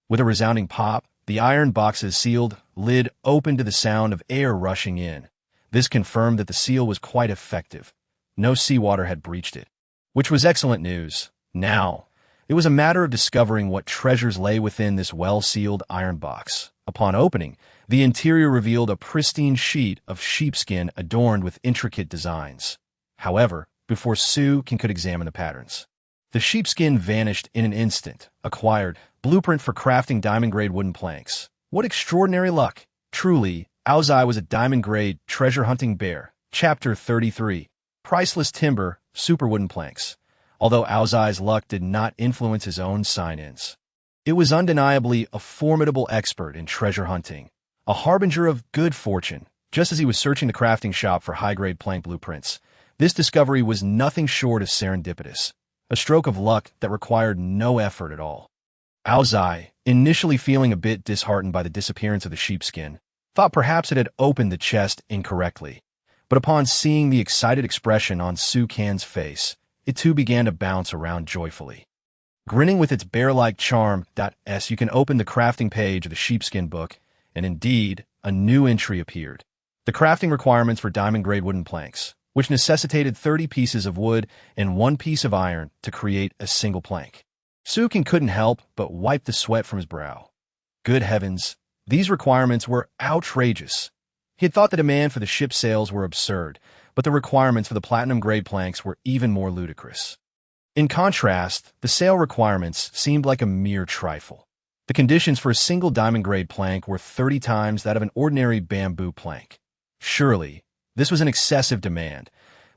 With a resounding pop, the iron box's sealed lid opened to the sound of air rushing in. This confirmed that the seal was quite effective. No seawater had breached it, which was excellent news. Now, it was a matter of discovering what treasures lay within this well-sealed iron box. Upon opening, the interior revealed a pristine sheet of sheepskin adorned with intricate designs. However, before Sukin could examine the patterns, the sheepskin vanished in an instant. Acquired blueprint for crafting diamond-grade wooden planks. What extraordinary luck! Truly, Aozai was a diamond-grade treasure-hunting bear. Chapter 33. Priceless timber, super wooden planks. Although Aozai's luck did not influence his own sign-ins, it was undeniably a formidable expert in treasure hunting, a harbinger of good fortune. Just as he was searching the crafting shop for high-grade plank blueprints, this discovery was nothing short of serendipitous, a stroke of luck that required no effort at all. Aozai, initially feeling a bit disheartened by the disappearance of the sheepskin, thought perhaps it had opened the chest incorrectly. But upon seeing the excited expression on Sukin's face, it too began to bounce around joyfully. Grinning with its bear-like charm, you can open the crafting page of the sheepskin book, and indeed, a new entry appeared. The crafting requirements for diamond-grade wooden planks, which necessitated 30 pieces of wood and 1 piece of iron to create a single plank. Sukin couldn't help but wipe the sweat from his brow. Good heavens, these requirements were outrageous. He had thought the demand for the ship's sails were absurd, but the requirements for the platinum-grade planks were even more ludicrous. In contrast, the sail requirements seemed like a mere trifle. The conditions for a single diamond-grade plank were 30 times that of an ordinary bamboo plank. Surely, this was an excessive demand.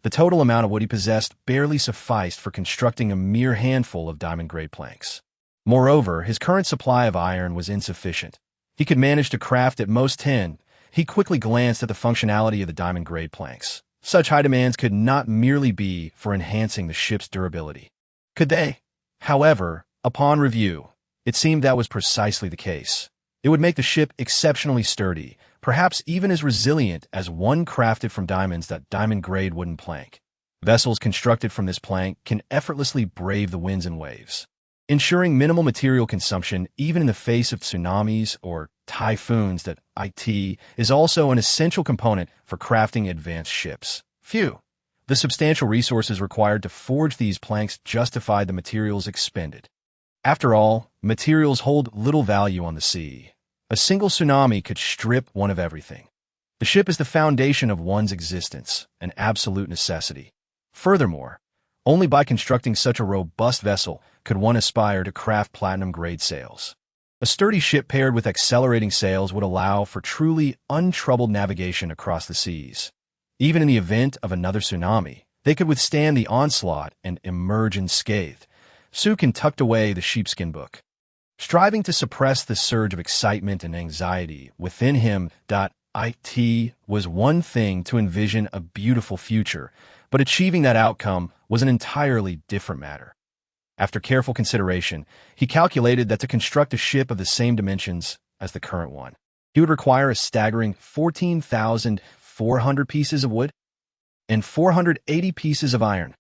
The total amount of wood he possessed barely sufficed for constructing a mere handful of diamond-grade planks. Moreover, his current supply of iron was insufficient. He could manage to craft at most 10. He quickly glanced at the functionality of the diamond-grade planks. Such high demands could not merely be for enhancing the ship's durability. Could they? However, upon review, it seemed that was precisely the case. It would make the ship exceptionally sturdy, perhaps even as resilient as one crafted from diamonds. That diamond-grade wooden plank. Vessels constructed from this plank can effortlessly brave the winds and waves, ensuring minimal material consumption even in the face of tsunamis or typhoons. That IT is also an essential component for crafting advanced ships. The substantial resources required to forge these planks justified the materials expended. After all, materials hold little value on the sea. A single tsunami could strip one of everything. The ship is the foundation of one's existence, an absolute necessity. Furthermore, only by constructing such a robust vessel could one aspire to craft platinum-grade sails. A sturdy ship paired with accelerating sails would allow for truly untroubled navigation across the seas. Even in the event of another tsunami, they could withstand the onslaught and emerge unscathed. Sukin tucked away the sheepskin book, striving to suppress the surge of excitement and anxiety within him. It was one thing to envision a beautiful future, but achieving that outcome was an entirely different matter. After careful consideration, he calculated that to construct a ship of the same dimensions as the current one, he would require a staggering 14,400 pieces of wood and 480 pieces of iron.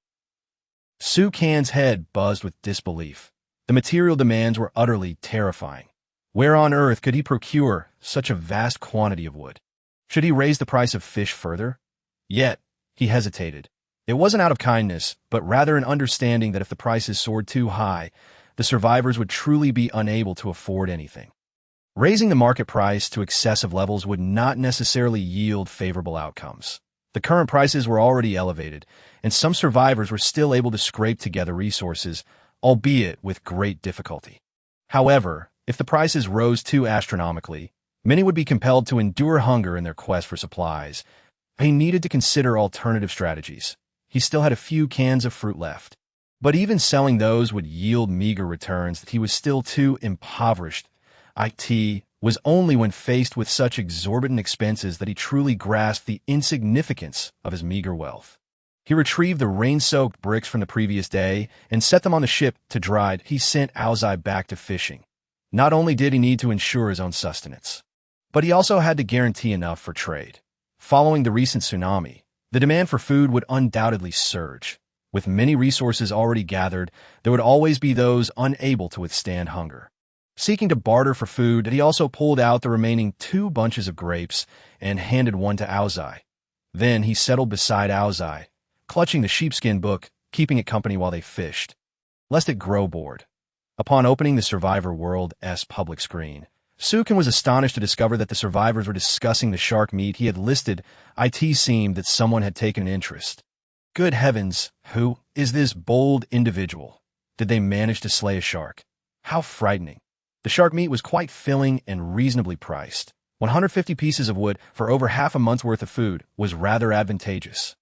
Su Kan's head buzzed with disbelief. The material demands were utterly terrifying. Where on earth could he procure such a vast quantity of wood? Should he raise the price of fish further? Yet, he hesitated. It wasn't out of kindness, but rather an understanding that if the prices soared too high, the survivors would truly be unable to afford anything. Raising the market price to excessive levels would not necessarily yield favorable outcomes. The current prices were already elevated, and some survivors were still able to scrape together resources, albeit with great difficulty. However, if the prices rose too astronomically, many would be compelled to endure hunger in their quest for supplies. He needed to consider alternative strategies. He still had a few cans of fruit left. But even selling those would yield meager returns that he was still too impoverished. It was only when faced with such exorbitant expenses that he truly grasped the insignificance of his meager wealth. He retrieved the rain-soaked bricks from the previous day and set them on the ship to dry. He sent Aozai back to fishing. Not only did he need to ensure his own sustenance, but he also had to guarantee enough for trade. Following the recent tsunami, the demand for food would undoubtedly surge. With many resources already gathered, there would always be those unable to withstand hunger. Seeking to barter for food, he also pulled out the remaining 2 bunches of grapes and handed one to Aozai. Then he settled beside Aozai, clutching the sheepskin book, keeping it company while they fished, lest it grow bored. Upon opening the Survivor World's public screen, Su Kan was astonished to discover that the survivors were discussing the shark meat he had listed. It seemed that someone had taken an interest. Good heavens, who is this bold individual? Did they manage to slay a shark? How frightening. The shark meat was quite filling and reasonably priced. 150 pieces of wood for over half a month's worth of food was rather advantageous.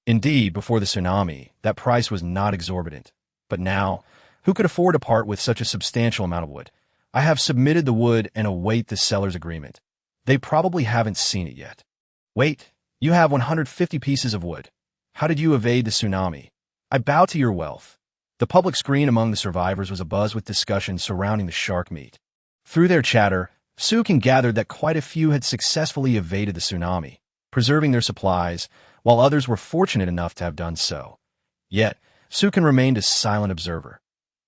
Indeed, before the tsunami, that price was not exorbitant. But now, who could afford to part with such a substantial amount of wood? I have submitted the wood and await the seller's agreement. They probably haven't seen it yet. Wait, you have 150 pieces of wood. How did you evade the tsunami? I bow to your wealth. The public screen among the survivors was abuzz with discussion surrounding the shark meat. Through their chatter, Su Kan gathered that quite a few had successfully evaded the tsunami, preserving their supplies, while others were fortunate enough to have done so. Yet, Su Kan remained a silent observer.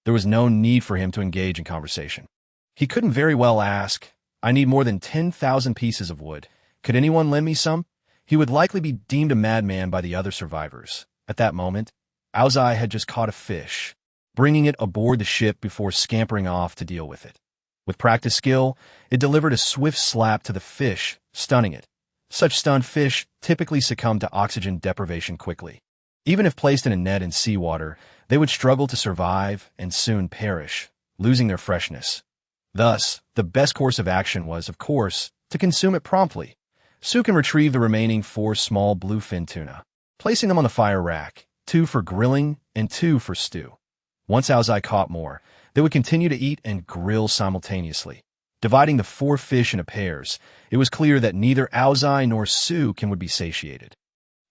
There was no need for him to engage in conversation. He couldn't very well ask, I need more than 10,000 pieces of wood. Could anyone lend me some? He would likely be deemed a madman by the other survivors. At that moment, Aozai had just caught a fish, bringing it aboard the ship before scampering off to deal with it. With practiced skill, it delivered a swift slap to the fish, stunning it. Such stunned fish typically succumb to oxygen deprivation quickly. Even if placed in a net in seawater, they would struggle to survive and soon perish, losing their freshness. Thus, the best course of action was, of course, to consume it promptly. Su Kan retrieved the remaining 4 small bluefin tuna, placing them on the fire rack, 2 for grilling and 2 for stew. Once Aozai caught more, they would continue to eat and grill simultaneously. Dividing the 4 fish into pairs, it was clear that neither Aozai nor Su Kan would be satiated.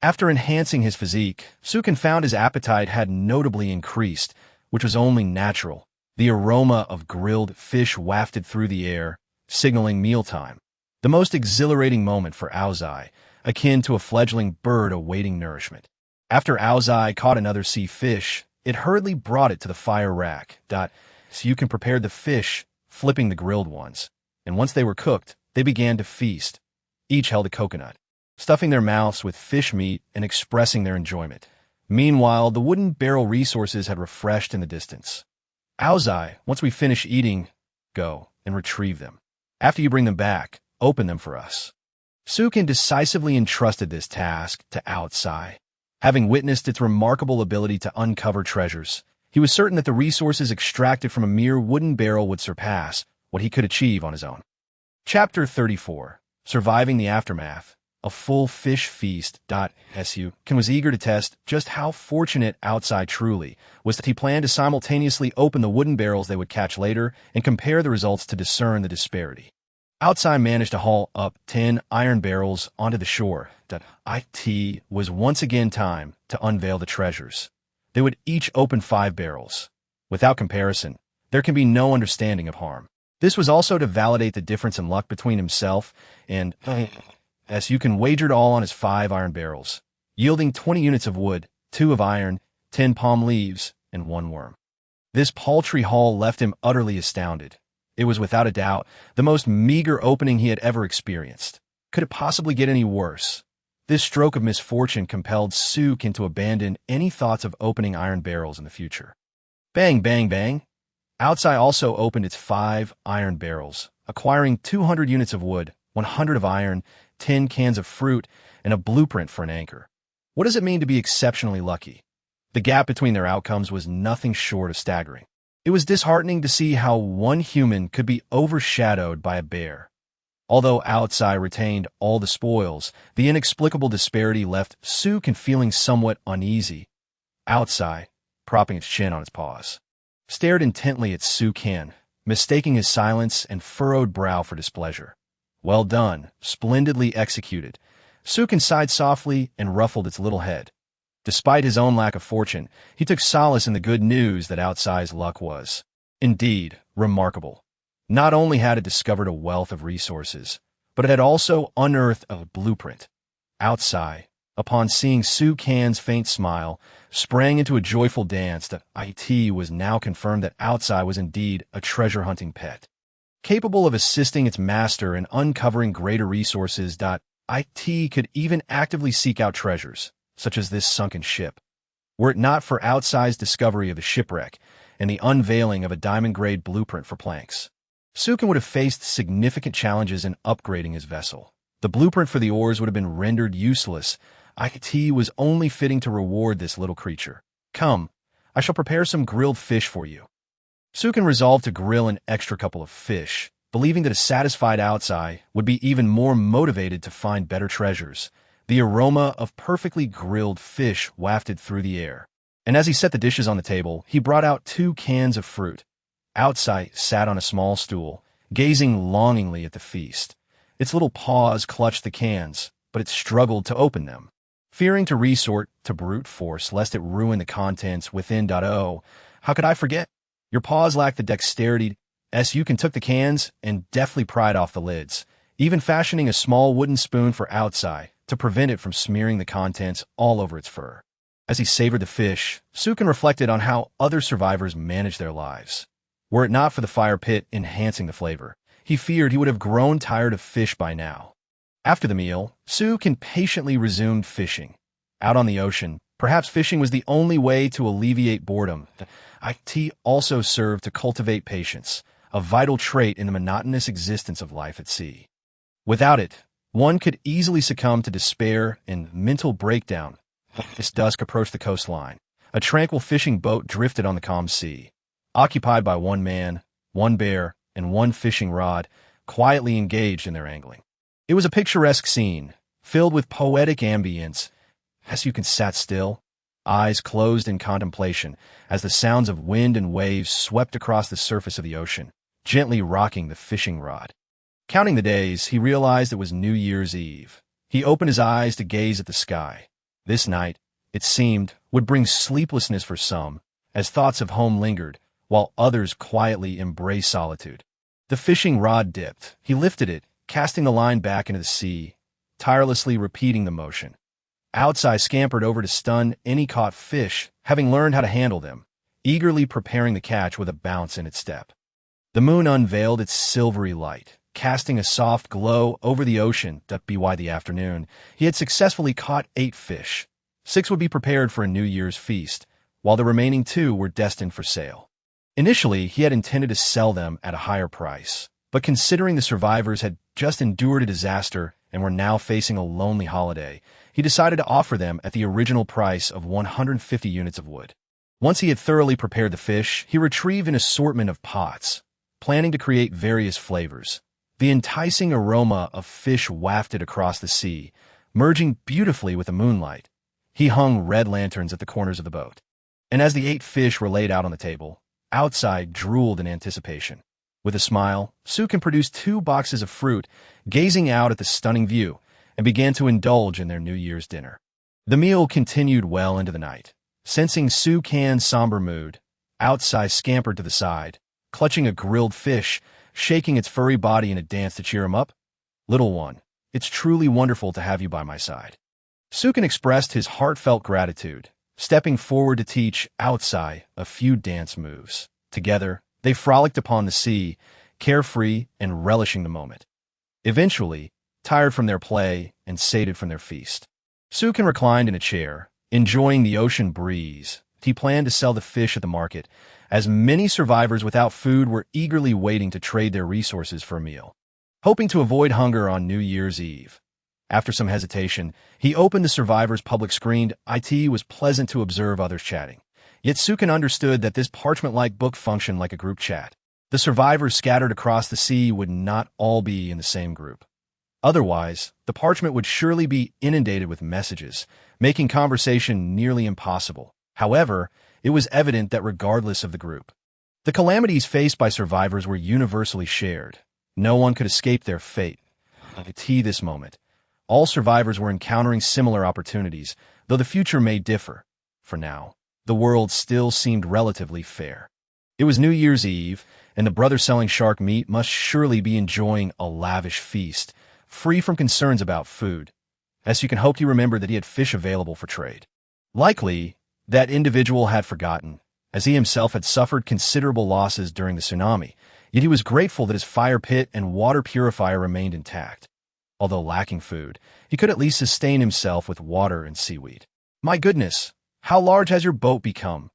After enhancing his physique, Su Kan found his appetite had notably increased, which was only natural. The aroma of grilled fish wafted through the air, signaling mealtime. The most exhilarating moment for Aozai, akin to a fledgling bird awaiting nourishment. After Aozai caught another sea fish, it hurriedly brought it to the fire rack. Su Kan prepared the fish, flipping the grilled ones, and once they were cooked, they began to feast. Each held a coconut, stuffing their mouths with fish meat and expressing their enjoyment. Meanwhile, the wooden barrel resources had refreshed in the distance. Aozai, once we finish eating, go and retrieve them. After you bring them back, open them for us. Su Kan decisively entrusted this task to Aozai. Having witnessed its remarkable ability to uncover treasures, he was certain that the resources extracted from a mere wooden barrel would surpass what he could achieve on his own. Chapter 34. Surviving the Aftermath. A full fish feast. Su Kan was eager to test just how fortunate Aozai truly was that he planned to simultaneously open the wooden barrels they would catch later and compare the results to discern the disparity. Aozai managed to haul up 10 iron barrels onto the shore. It was once again time to unveil the treasures. They would each open 5 barrels. Without comparison, there can be no understanding of harm. This was also to validate the difference in luck between himself and Su Kan wagered all on his 5 iron barrels, yielding 20 units of wood, 2 of iron, 10 palm leaves, and 1 worm. This paltry haul left him utterly astounded. It was without a doubt the most meager opening he had ever experienced. Could it possibly get any worse? This stroke of misfortune compelled Sukin to abandon any thoughts of opening iron barrels in the future. Bang, bang, bang. Outside also opened its 5 iron barrels, acquiring 200 units of wood, 100 of iron, 10 cans of fruit, and a blueprint for an anchor. What does it mean to be exceptionally lucky? The gap between their outcomes was nothing short of staggering. It was disheartening to see how one human could be overshadowed by a bear. Although Outside retained all the spoils, the inexplicable disparity left Sukin feeling somewhat uneasy. Outside, propping its chin on its paws, stared intently at Sukin, mistaking his silence and furrowed brow for displeasure. Well done, splendidly executed. Sukin sighed softly and ruffled its little head. Despite his own lack of fortune, he took solace in the good news that Outside's luck was, indeed, remarkable. Not only had it discovered a wealth of resources, but it had also unearthed a blueprint. Outside, upon seeing Sukin's faint smile, sprang into a joyful dance. The IT was now confirmed that Outside was indeed a treasure-hunting pet, capable of assisting its master in uncovering greater resources. IT could even actively seek out treasures, such as this sunken ship. Were it not for Outside's discovery of the shipwreck and the unveiling of a diamond-grade blueprint for planks, Sukin would have faced significant challenges in upgrading his vessel. The blueprint for the oars would have been rendered useless. IT was only fitting to reward this little creature. Come, I shall prepare some grilled fish for you. Sukin resolved to grill an extra couple of fish, believing that a satisfied Outside would be even more motivated to find better treasures. The aroma of perfectly grilled fish wafted through the air, and as he set the dishes on the table, he brought out 2 cans of fruit. Outside sat on a small stool, gazing longingly at the feast. Its little paws clutched the cans, but it struggled to open them, fearing to resort to brute force lest it ruin the contents within.Oh, how could I forget? Your paws lack the dexterity. Sukin took the cans and deftly pried off the lids, even fashioning a small wooden spoon for Outside to prevent it from smearing the contents all over its fur. As he savored the fish, Sukin reflected on how other survivors managed their lives. Were it not for the fire pit enhancing the flavor, he feared he would have grown tired of fish by now. After the meal, Sukin patiently resumed fishing. Out on the ocean, perhaps fishing was the only way to alleviate boredom. The IT also served to cultivate patience, a vital trait in the monotonous existence of life at sea. Without it, one could easily succumb to despair and mental breakdown. As dusk approached the coastline, a tranquil fishing boat drifted on the calm sea, occupied by 1 man, 1 bear, and 1 fishing rod, quietly engaged in their angling. It was a picturesque scene, filled with poetic ambience. Sukin sat still, eyes closed in contemplation, as the sounds of wind and waves swept across the surface of the ocean, gently rocking the fishing rod. Counting the days, he realized it was New Year's Eve. He opened his eyes to gaze at the sky. This night, it seemed, would bring sleeplessness for some, as thoughts of home lingered, while others quietly embraced solitude. The fishing rod dipped. He lifted it, casting the line back into the sea, tirelessly repeating the motion. Outside scampered over to stun any caught fish, having learned how to handle them, eagerly preparing the catch with a bounce in its step. The moon unveiled its silvery light, casting a soft glow over the ocean. By the afternoon, he had successfully caught 8 fish. 6 would be prepared for a New Year's feast, while the remaining 2 were destined for sale. Initially, he had intended to sell them at a higher price, but considering the survivors had just endured a disaster and were now facing a lonely holiday, he decided to offer them at the original price of 150 units of wood. Once he had thoroughly prepared the fish, he retrieved an assortment of pots, planning to create various flavors. The enticing aroma of fish wafted across the sea, merging beautifully with the moonlight. He hung red lanterns at the corners of the boat, and as the 8 fish were laid out on the table, Outside drooled in anticipation. With a smile, Sukin produced 2 boxes of fruit, gazing out at the stunning view, and began to indulge in their New Year's dinner. The meal continued well into the night. Sensing Sukin's somber mood, Outside scampered to the side, clutching a grilled fish, shaking its furry body in a dance to cheer him up. Little one, it's truly wonderful to have you by my side. Sukin expressed his heartfelt gratitude, stepping forward to teach outside a few dance moves. Together, they frolicked upon the sea, carefree and relishing the moment. Eventually, tired from their play and sated from their feast, Sukin reclined in a chair, enjoying the ocean breeze. He planned to sell the fish at the market, as many survivors without food were eagerly waiting to trade their resources for a meal. Hoping to avoid hunger on New Year's Eve, after some hesitation, he opened the survivors' public screen. It was pleasant to observe others chatting. Yet Sukin understood that this parchment-like book functioned like a group chat. The survivors scattered across the sea would not all be in the same group. Otherwise, the parchment would surely be inundated with messages, making conversation nearly impossible. However, it was evident that regardless of the group, the calamities faced by survivors were universally shared. No one could escape their fate. This moment, all survivors were encountering similar opportunities, though the future may differ. For now, the world still seemed relatively fair. It was New Year's Eve, and the brother selling shark meat must surely be enjoying a lavish feast, free from concerns about food. As you can hope, he remembered that he had fish available for trade. Likely, that individual had forgotten, as he himself had suffered considerable losses during the tsunami, yet he was grateful that his fire pit and water purifier remained intact. Although lacking food, he could at least sustain himself with water and seaweed. My goodness, how large has your boat become?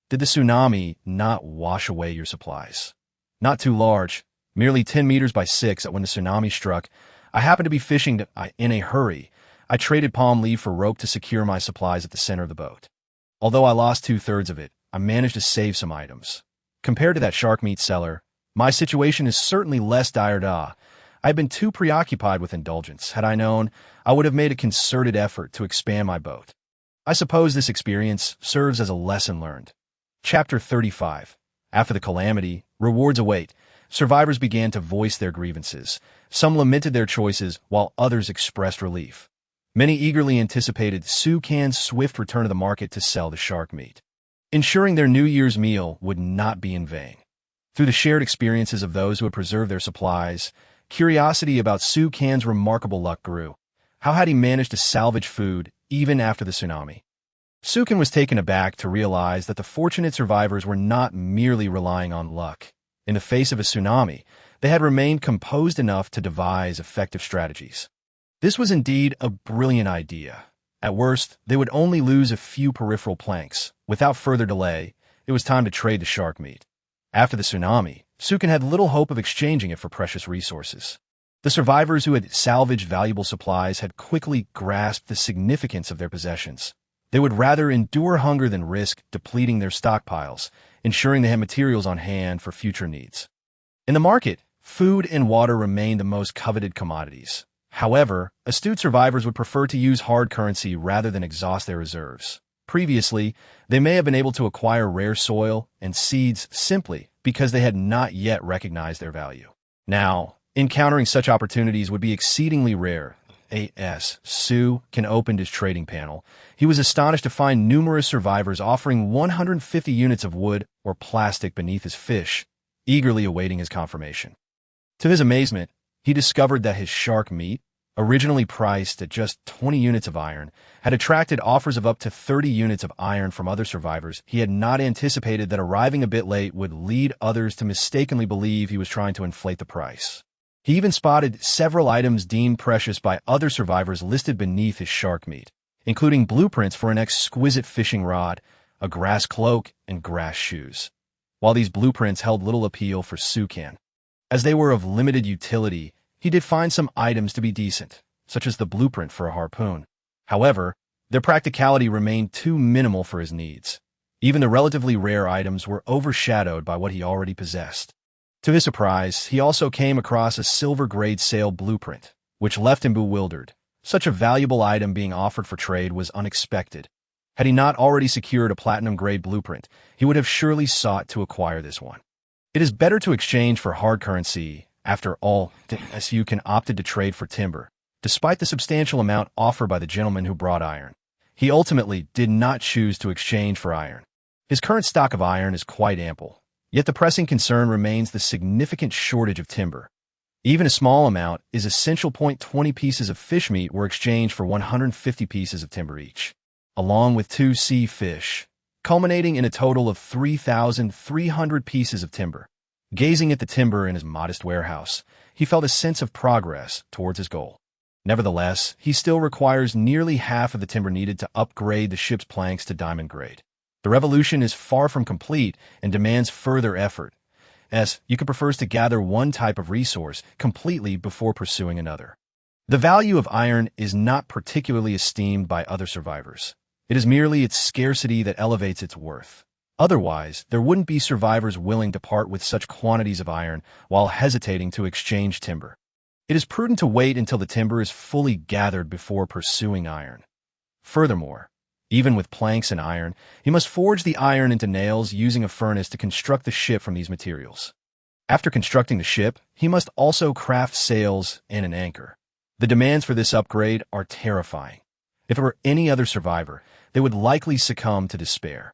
Did the tsunami not wash away your supplies? Not too large, merely 10 meters by 6. When the tsunami struck, I happened to be fishing in a hurry. I traded palm leaf for rope to secure my supplies at the center of the boat. Although I lost 2/3 of it, I managed to save some items. Compared to that shark meat seller, my situation is certainly less dire. I've been too preoccupied with indulgence. Had I known, I would have made a concerted effort to expand my boat. I suppose this experience serves as a lesson learned. Chapter 35. After the calamity, rewards await. Survivors began to voice their grievances. Some lamented their choices, while others expressed relief. Many eagerly anticipated Sukan's swift return to the market to sell the shark meat, ensuring their New Year's meal would not be in vain. Through the shared experiences of those who had preserved their supplies, curiosity about Sukan's remarkable luck grew. How had he managed to salvage food even after the tsunami? Sukan was taken aback to realize that the fortunate survivors were not merely relying on luck. In the face of a tsunami, they had remained composed enough to devise effective strategies. This was indeed a brilliant idea. At worst, they would only lose a few peripheral planks. Without further delay, it was time to trade the shark meat. After the tsunami, Sukan had little hope of exchanging it for precious resources. The survivors who had salvaged valuable supplies had quickly grasped the significance of their possessions. They would rather endure hunger than risk depleting their stockpiles, ensuring they had materials on hand for future needs. In the market, food and water remained the most coveted commodities. However, astute survivors would prefer to use hard currency rather than exhaust their reserves. Previously, they may have been able to acquire rare soil and seeds simply because they had not yet recognized their value. Now, encountering such opportunities would be exceedingly rare. As Sukan opened his trading panel, he was astonished to find numerous survivors offering 150 units of wood or plastic beneath his fish, eagerly awaiting his confirmation. To his amazement, he discovered that his shark meat, originally priced at just 20 units of iron, had attracted offers of up to 30 units of iron from other survivors. He had not anticipated that arriving a bit late would lead others to mistakenly believe he was trying to inflate the price. He even spotted several items deemed precious by other survivors listed beneath his shark meat, including blueprints for an exquisite fishing rod, a grass cloak, and grass shoes. While these blueprints held little appeal for Sukan, as they were of limited utility, he did find some items to be decent, such as the blueprint for a harpoon. However, their practicality remained too minimal for his needs. Even the relatively rare items were overshadowed by what he already possessed. To his surprise, he also came across a silver-grade sail blueprint, which left him bewildered. Such a valuable item being offered for trade was unexpected. Had he not already secured a platinum-grade blueprint, he would have surely sought to acquire this one. It is better to exchange for hard currency. After all, Sukan opted to trade for timber, despite the substantial amount offered by the gentleman who brought iron. He ultimately did not choose to exchange for iron. His current stock of iron is quite ample, yet the pressing concern remains the significant shortage of timber. Even a small amount is essential. 20 pieces of fish meat were exchanged for 150 pieces of timber each. along with 2 sea fish, culminating in a total of 3,300 pieces of timber. Gazing at the timber in his modest warehouse, he felt a sense of progress towards his goal. Nevertheless, he still requires nearly half of the timber needed to upgrade the ship's planks to diamond grade. The revolution is far from complete and demands further effort, as Yuka prefers to gather one type of resource completely before pursuing another. The value of iron is not particularly esteemed by other survivors. It is merely its scarcity that elevates its worth. Otherwise, there wouldn't be survivors willing to part with such quantities of iron while hesitating to exchange timber. It is prudent to wait until the timber is fully gathered before pursuing iron. Furthermore, even with planks and iron, he must forge the iron into nails using a furnace to construct the ship from these materials. After constructing the ship, he must also craft sails and an anchor. The demands for this upgrade are terrifying. If it were any other survivor, they would likely succumb to despair.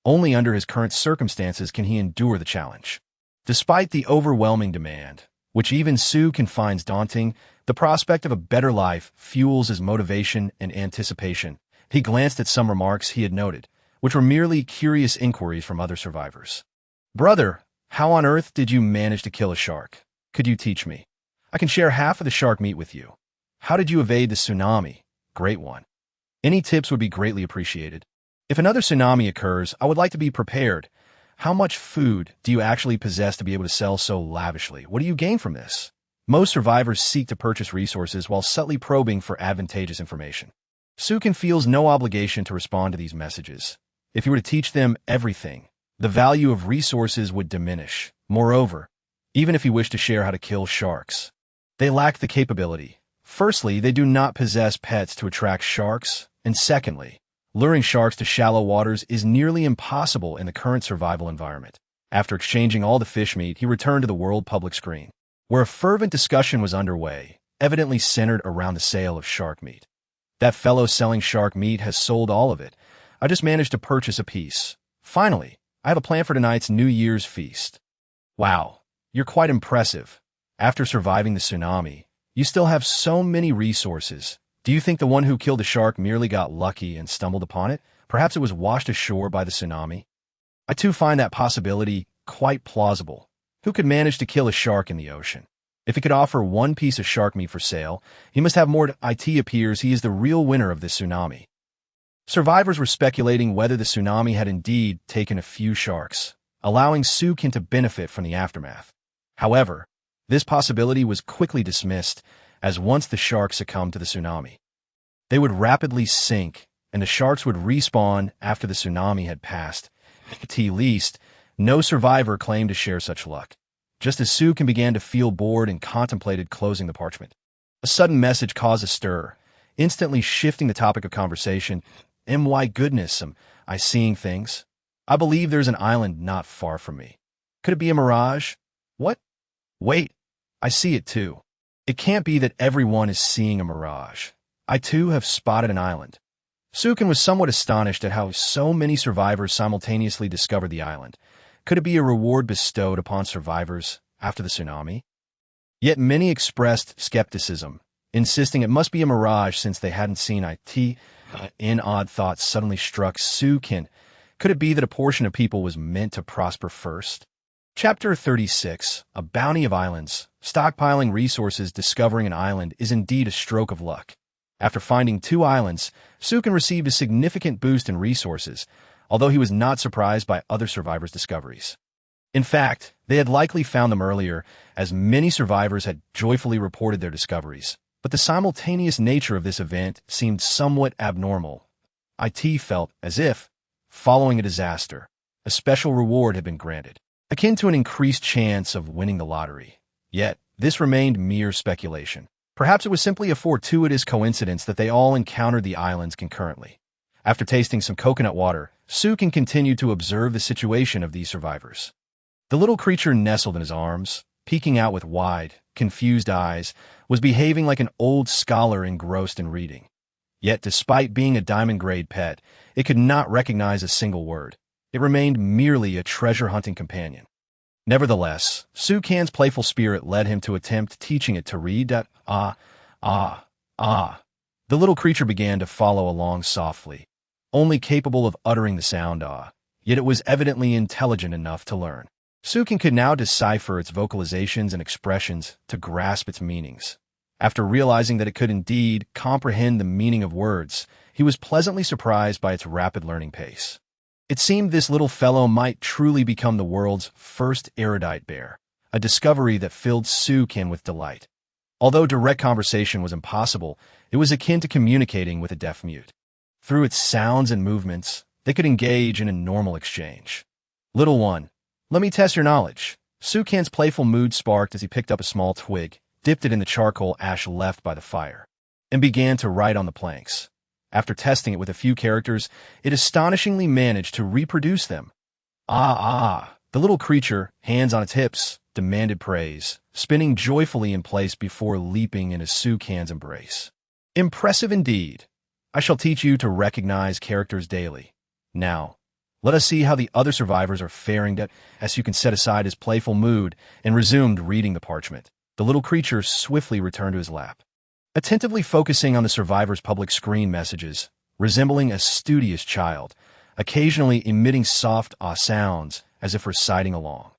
Only under his current circumstances can he endure the challenge. Despite the overwhelming demand, which even Sukin finds daunting, the prospect of a better life fuels his motivation and anticipation. He glanced at some remarks he had noted, which were merely curious inquiries from other survivors. "Brother, how on earth did you manage to kill a shark? Could you teach me? I can share half of the shark meat with you. How did you evade the tsunami? Great one. Any tips would be greatly appreciated. If another tsunami occurs, I would like to be prepared. How much food do you actually possess to be able to sell so lavishly? What do you gain from this?" Most survivors seek to purchase resources while subtly probing for advantageous information. Sukin feels no obligation to respond to these messages. If he were to teach them everything, the value of resources would diminish. Moreover, even if he wished to share how to kill sharks, they lack the capability. Firstly, they do not possess pets to attract sharks, and secondly, luring sharks to shallow waters is nearly impossible in the current survival environment. After exchanging all the fish meat, he returned to the world public screen, where a fervent discussion was underway, evidently centered around the sale of shark meat. "That fellow selling shark meat has sold all of it. I just managed to purchase a piece. Finally, I have a plan for tonight's New Year's feast." "Wow, you're quite impressive. After surviving the tsunami, you still have so many resources. Do you think the one who killed the shark merely got lucky and stumbled upon it? Perhaps it was washed ashore by the tsunami?" "I too find that possibility quite plausible. Who could manage to kill a shark in the ocean? If he could offer one piece of shark meat for sale, he must have more. It appears he is the real winner of this tsunami." Survivors were speculating whether the tsunami had indeed taken a few sharks, allowing Sukin to benefit from the aftermath. However, this possibility was quickly dismissed, as once the sharks succumbed to the tsunami, they would rapidly sink, and the sharks would respawn after the tsunami had passed. At least, no survivor claimed to share such luck. Just as Sukin began to feel bored and contemplated closing the parchment, a sudden message caused a stir, instantly shifting the topic of conversation. "My goodness, am I seeing things? I believe there's an island not far from me. Could it be a mirage? What? Wait, I see it too. It can't be that everyone is seeing a mirage. I too have spotted an island." Sukin was somewhat astonished at how so many survivors simultaneously discovered the island. Could it be a reward bestowed upon survivors after the tsunami? Yet many expressed skepticism, insisting it must be a mirage since they hadn't seen it. An odd thought suddenly struck Sukin. Could it be that a portion of people was meant to prosper first? Chapter 36, A Bounty of Islands. Stockpiling resources. Discovering an island is indeed a stroke of luck. After finding 2 islands, Sukin received a significant boost in resources, although he was not surprised by other survivors' discoveries. In fact, they had likely found them earlier, as many survivors had joyfully reported their discoveries. But the simultaneous nature of this event seemed somewhat abnormal. It felt as if, following a disaster, a special reward had been granted, akin to an increased chance of winning the lottery. Yet, this remained mere speculation. Perhaps it was simply a fortuitous coincidence that they all encountered the islands concurrently. After tasting some coconut water, Sukin continued to observe the situation of these survivors. The little creature nestled in his arms, peeking out with wide, confused eyes, was behaving like an old scholar engrossed in reading. Yet, despite being a diamond-grade pet, it could not recognize a single word. It remained merely a treasure-hunting companion. Nevertheless, Sukin's playful spirit led him to attempt teaching it to read. The little creature began to follow along softly, only capable of uttering the sound ah, yet it was evidently intelligent enough to learn. Sukin could now decipher its vocalizations and expressions to grasp its meanings. After realizing that it could indeed comprehend the meaning of words, he was pleasantly surprised by its rapid learning pace. It seemed this little fellow might truly become the world's first erudite bear, a discovery that filled Sukin with delight. Although direct conversation was impossible, it was akin to communicating with a deaf mute. Through its sounds and movements, they could engage in a normal exchange. "Little one, let me test your knowledge." Sukin's playful mood sparked as he picked up a small twig, dipped it in the charcoal ash left by the fire, and began to write on the planks. After testing it with a few characters, it astonishingly managed to reproduce them. Ah! The little creature, hands on its hips, demanded praise, spinning joyfully in place before leaping into Sukin's embrace. "Impressive indeed. I shall teach you to recognize characters daily. Now, let us see how the other survivors are faring." As Sukin set aside his playful mood and resumed reading the parchment, the little creature swiftly returned to his lap, attentively focusing on the survivor's public screen messages, resembling a studious child, occasionally emitting soft ah sounds as if reciting along.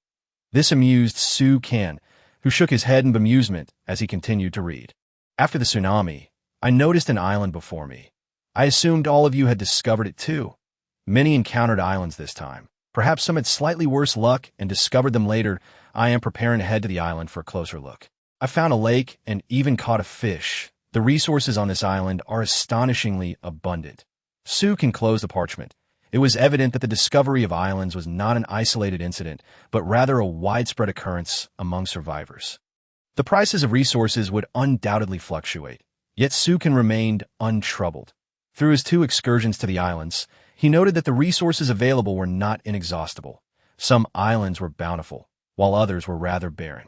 This amused Sukin, who shook his head in bemusement as he continued to read. "After the tsunami, I noticed an island before me. I assumed all of you had discovered it too. Many encountered islands this time. Perhaps some had slightly worse luck and discovered them later. I am preparing to head to the island for a closer look. I found a lake and even caught a fish. The resources on this island are astonishingly abundant." Sukin closed the parchment. It was evident that the discovery of islands was not an isolated incident, but rather a widespread occurrence among survivors. The prices of resources would undoubtedly fluctuate, yet Sukin remained untroubled. Through his 2 excursions to the islands, he noted that the resources available were not inexhaustible. Some islands were bountiful, while others were rather barren.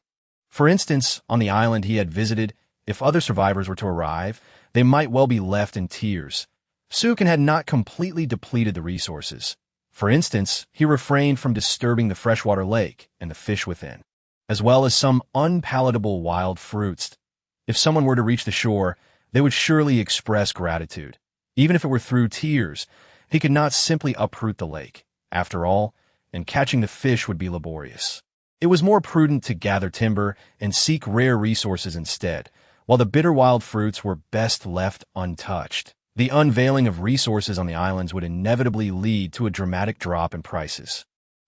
For instance, on the island he had visited, if other survivors were to arrive, they might well be left in tears. Sukin had not completely depleted the resources. For instance, he refrained from disturbing the freshwater lake and the fish within, as well as some unpalatable wild fruits. If someone were to reach the shore, they would surely express gratitude. Even if it were through tears, he could not simply uproot the lake, after all, and catching the fish would be laborious. It was more prudent to gather timber and seek rare resources instead, while the bitter wild fruits were best left untouched. The unveiling of resources on the islands would inevitably lead to a dramatic drop in prices.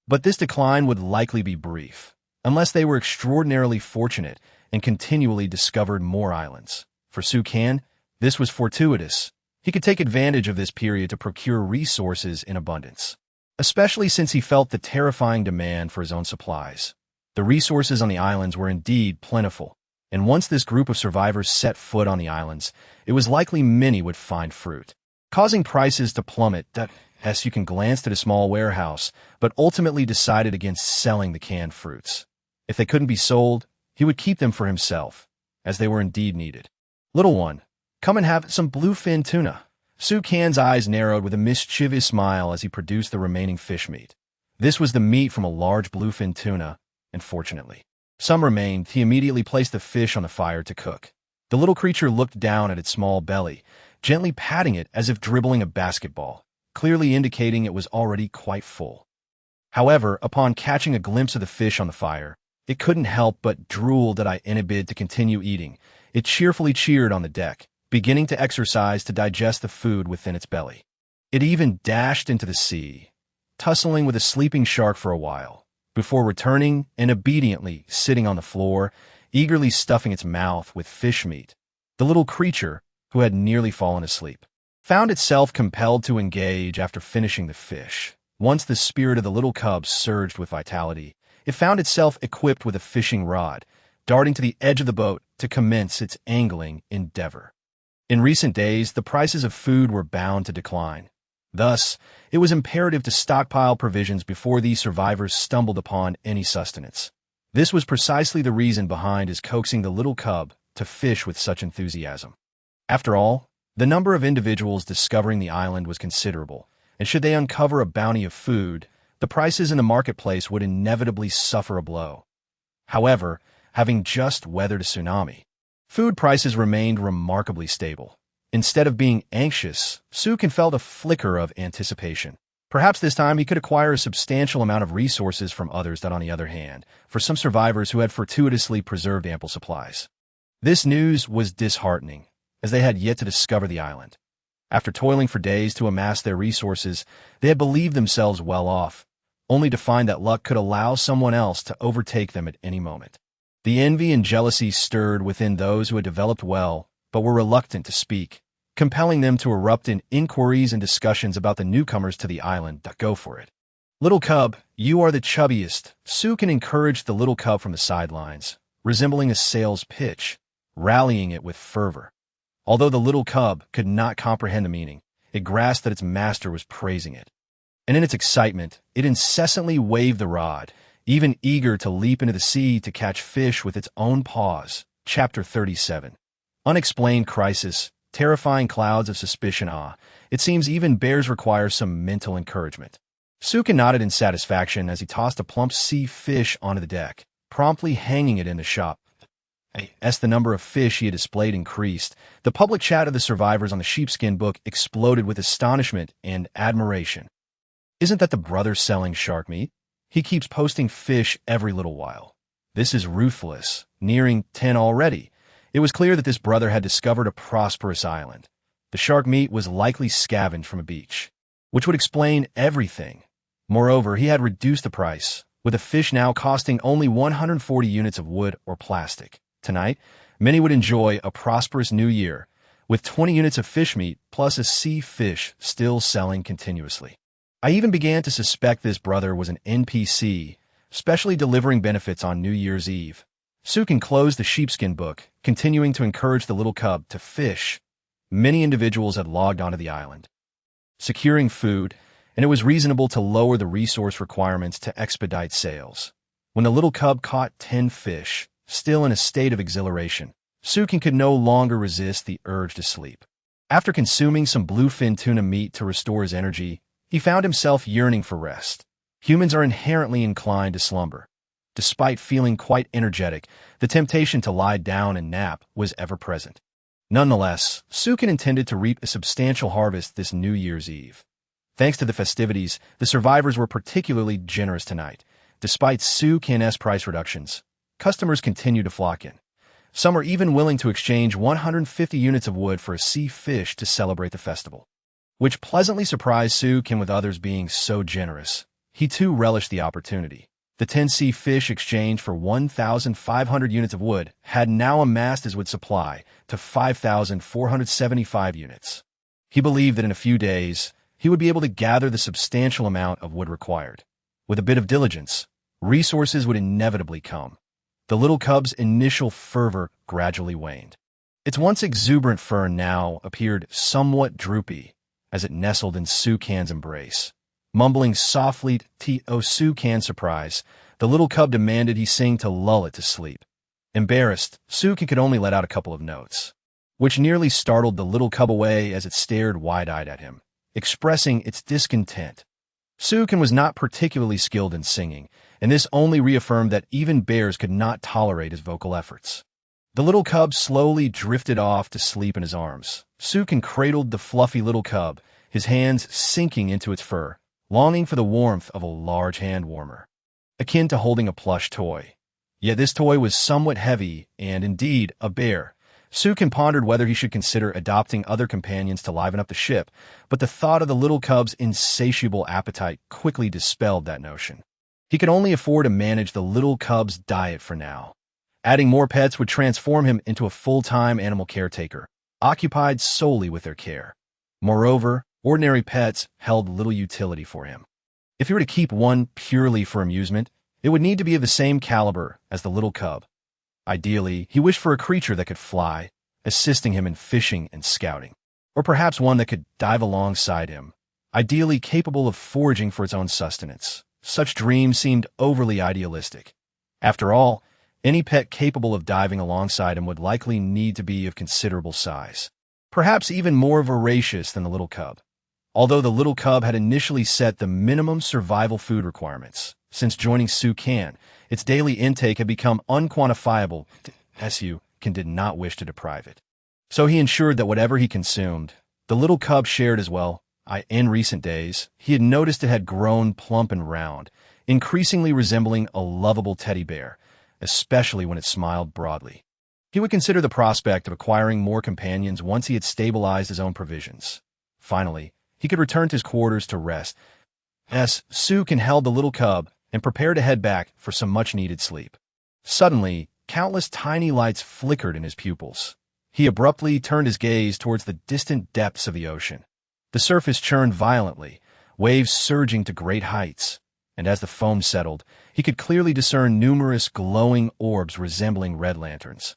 But this decline would likely be brief, unless they were extraordinarily fortunate and continually discovered more islands. For Sukin, this was fortuitous. He could take advantage of this period to procure resources in abundance, especially since he felt the terrifying demand for his own supplies. The resources on the islands were indeed plentiful, and once this group of survivors set foot on the islands, it was likely many would find fruit, causing prices to plummet. Sukin glanced at a small warehouse, but ultimately decided against selling the canned fruits. If they couldn't be sold, he would keep them for himself, as they were indeed needed. "Little one, come and have some bluefin tuna." Sukin's eyes narrowed with a mischievous smile as he produced the remaining fish meat. This was the meat from a large bluefin tuna, and fortunately, some remained. He immediately placed the fish on the fire to cook. The little creature looked down at its small belly, gently patting it as if dribbling a basketball, clearly indicating it was already quite full. However, upon catching a glimpse of the fish on the fire, it couldn't help but drool in a bid to continue eating. It cheerfully cheered on the deck, beginning to exercise to digest the food within its belly. It even dashed into the sea, tussling with a sleeping shark for a while, before returning and obediently sitting on the floor, eagerly stuffing its mouth with fish meat. The little creature, who had nearly fallen asleep, found itself compelled to engage after finishing the fish. Once the spirit of the little cub surged with vitality, it found itself equipped with a fishing rod, darting to the edge of the boat to commence its angling endeavor. In recent days, the prices of food were bound to decline. Thus, it was imperative to stockpile provisions before these survivors stumbled upon any sustenance. This was precisely the reason behind his coaxing the little cub to fish with such enthusiasm. After all, the number of individuals discovering the island was considerable, and should they uncover a bounty of food, the prices in the marketplace would inevitably suffer a blow. However, having just weathered a tsunami, food prices remained remarkably stable. Instead of being anxious, Sukin felt a flicker of anticipation. Perhaps this time he could acquire a substantial amount of resources from others that, on the other hand, for some survivors who had fortuitously preserved ample supplies. This news was disheartening, as they had yet to discover the island. After toiling for days to amass their resources, they had believed themselves well off, only to find that luck could allow someone else to overtake them at any moment. The envy and jealousy stirred within those who had developed well, but were reluctant to speak, compelling them to erupt in inquiries and discussions about the newcomers to the island. Go for it. Little cub, you are the chubbiest. Sukin encouraged the little cub from the sidelines, resembling a sales pitch, rallying it with fervor. Although the little cub could not comprehend the meaning, it grasped that its master was praising it. And in its excitement, it incessantly waved the rod, even eager to leap into the sea to catch fish with its own paws. Chapter 37. Unexplained crisis, terrifying clouds of suspicion. It seems even bears require some mental encouragement. Sukin nodded in satisfaction as he tossed a plump sea fish onto the deck, promptly hanging it in the shop. As the number of fish he had displayed increased, the public chat of the survivors on the sheepskin book exploded with astonishment and admiration. Isn't that the brother selling shark meat? He keeps posting fish every little while. This is ruthless, nearing 10 already. It was clear that this brother had discovered a prosperous island. The shark meat was likely scavenged from a beach, which would explain everything. Moreover, he had reduced the price, with the fish now costing only 140 units of wood or plastic. Tonight, many would enjoy a prosperous new year, with 20 units of fish meat plus a sea fish still selling continuously. I even began to suspect this brother was an NPC, specially delivering benefits on New Year's Eve. Sukin closed the sheepskin book, continuing to encourage the little cub to fish. Many individuals had logged onto the island, securing food, and it was reasonable to lower the resource requirements to expedite sales. When the little cub caught 10 fish, still in a state of exhilaration, Sukin could no longer resist the urge to sleep. After consuming some bluefin tuna meat to restore his energy, he found himself yearning for rest. Humans are inherently inclined to slumber. Despite feeling quite energetic, the temptation to lie down and nap was ever present. Nonetheless, Sukin intended to reap a substantial harvest this New Year's Eve. Thanks to the festivities, the survivors were particularly generous tonight. Despite Sukin's price reductions, customers continued to flock in. Some were even willing to exchange 150 units of wood for a sea fish to celebrate the festival, which pleasantly surprised Sukin. With others being so generous, he too relished the opportunity. The 10 sea fish exchanged for 1,500 units of wood had now amassed his wood supply to 5,475 units. He believed that in a few days, he would be able to gather the substantial amount of wood required. With a bit of diligence, resources would inevitably come. The little cub's initial fervor gradually waned. Its once exuberant fur now appeared somewhat droopy as it nestled in Sukin's embrace. Mumbling softly to Sukin's surprise, the little cub demanded he sing to lull it to sleep. Embarrassed, Sukin could only let out a couple of notes, which nearly startled the little cub away as it stared wide-eyed at him, expressing its discontent. Sukin was not particularly skilled in singing, and this only reaffirmed that even bears could not tolerate his vocal efforts. The little cub slowly drifted off to sleep in his arms. Sukin cradled the fluffy little cub, his hands sinking into its fur, longing for the warmth of a large hand warmer, akin to holding a plush toy. Yet this toy was somewhat heavy and, indeed, a bear. Sukin pondered whether he should consider adopting other companions to liven up the ship, but the thought of the little cub's insatiable appetite quickly dispelled that notion. He could only afford to manage the little cub's diet for now. Adding more pets would transform him into a full-time animal caretaker, occupied solely with their care. Moreover, ordinary pets held little utility for him. If he were to keep one purely for amusement, it would need to be of the same caliber as the little cub. Ideally, he wished for a creature that could fly, assisting him in fishing and scouting, or perhaps one that could dive alongside him, ideally capable of foraging for its own sustenance. Such dreams seemed overly idealistic. After all, any pet capable of diving alongside him would likely need to be of considerable size, perhaps even more voracious than the little cub. Although the little cub had initially set the minimum survival food requirements, since joining Sukin, its daily intake had become unquantifiable. Sukin did not wish to deprive it. So he ensured that whatever he consumed, the little cub shared as well. In recent days, he had noticed it had grown plump and round, increasingly resembling a lovable teddy bear, especially when it smiled broadly. He would consider the prospect of acquiring more companions once he had stabilized his own provisions. Finally, he could return to his quarters to rest. Sukin held the little cub and prepared to head back for some much-needed sleep. Suddenly, countless tiny lights flickered in his pupils. He abruptly turned his gaze towards the distant depths of the ocean. The surface churned violently, waves surging to great heights, and as the foam settled, he could clearly discern numerous glowing orbs resembling red lanterns,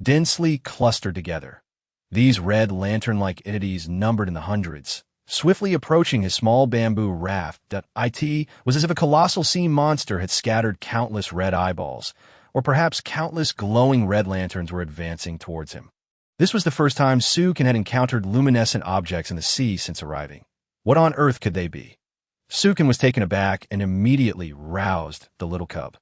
densely clustered together. These red lantern-like entities numbered in the hundreds. Swiftly approaching his small bamboo raft.It was as if a colossal sea monster had scattered countless red eyeballs, or perhaps countless glowing red lanterns were advancing towards him. This was the first time Sukin had encountered luminescent objects in the sea since arriving. What on earth could they be? Sukin was taken aback and immediately roused the little cub.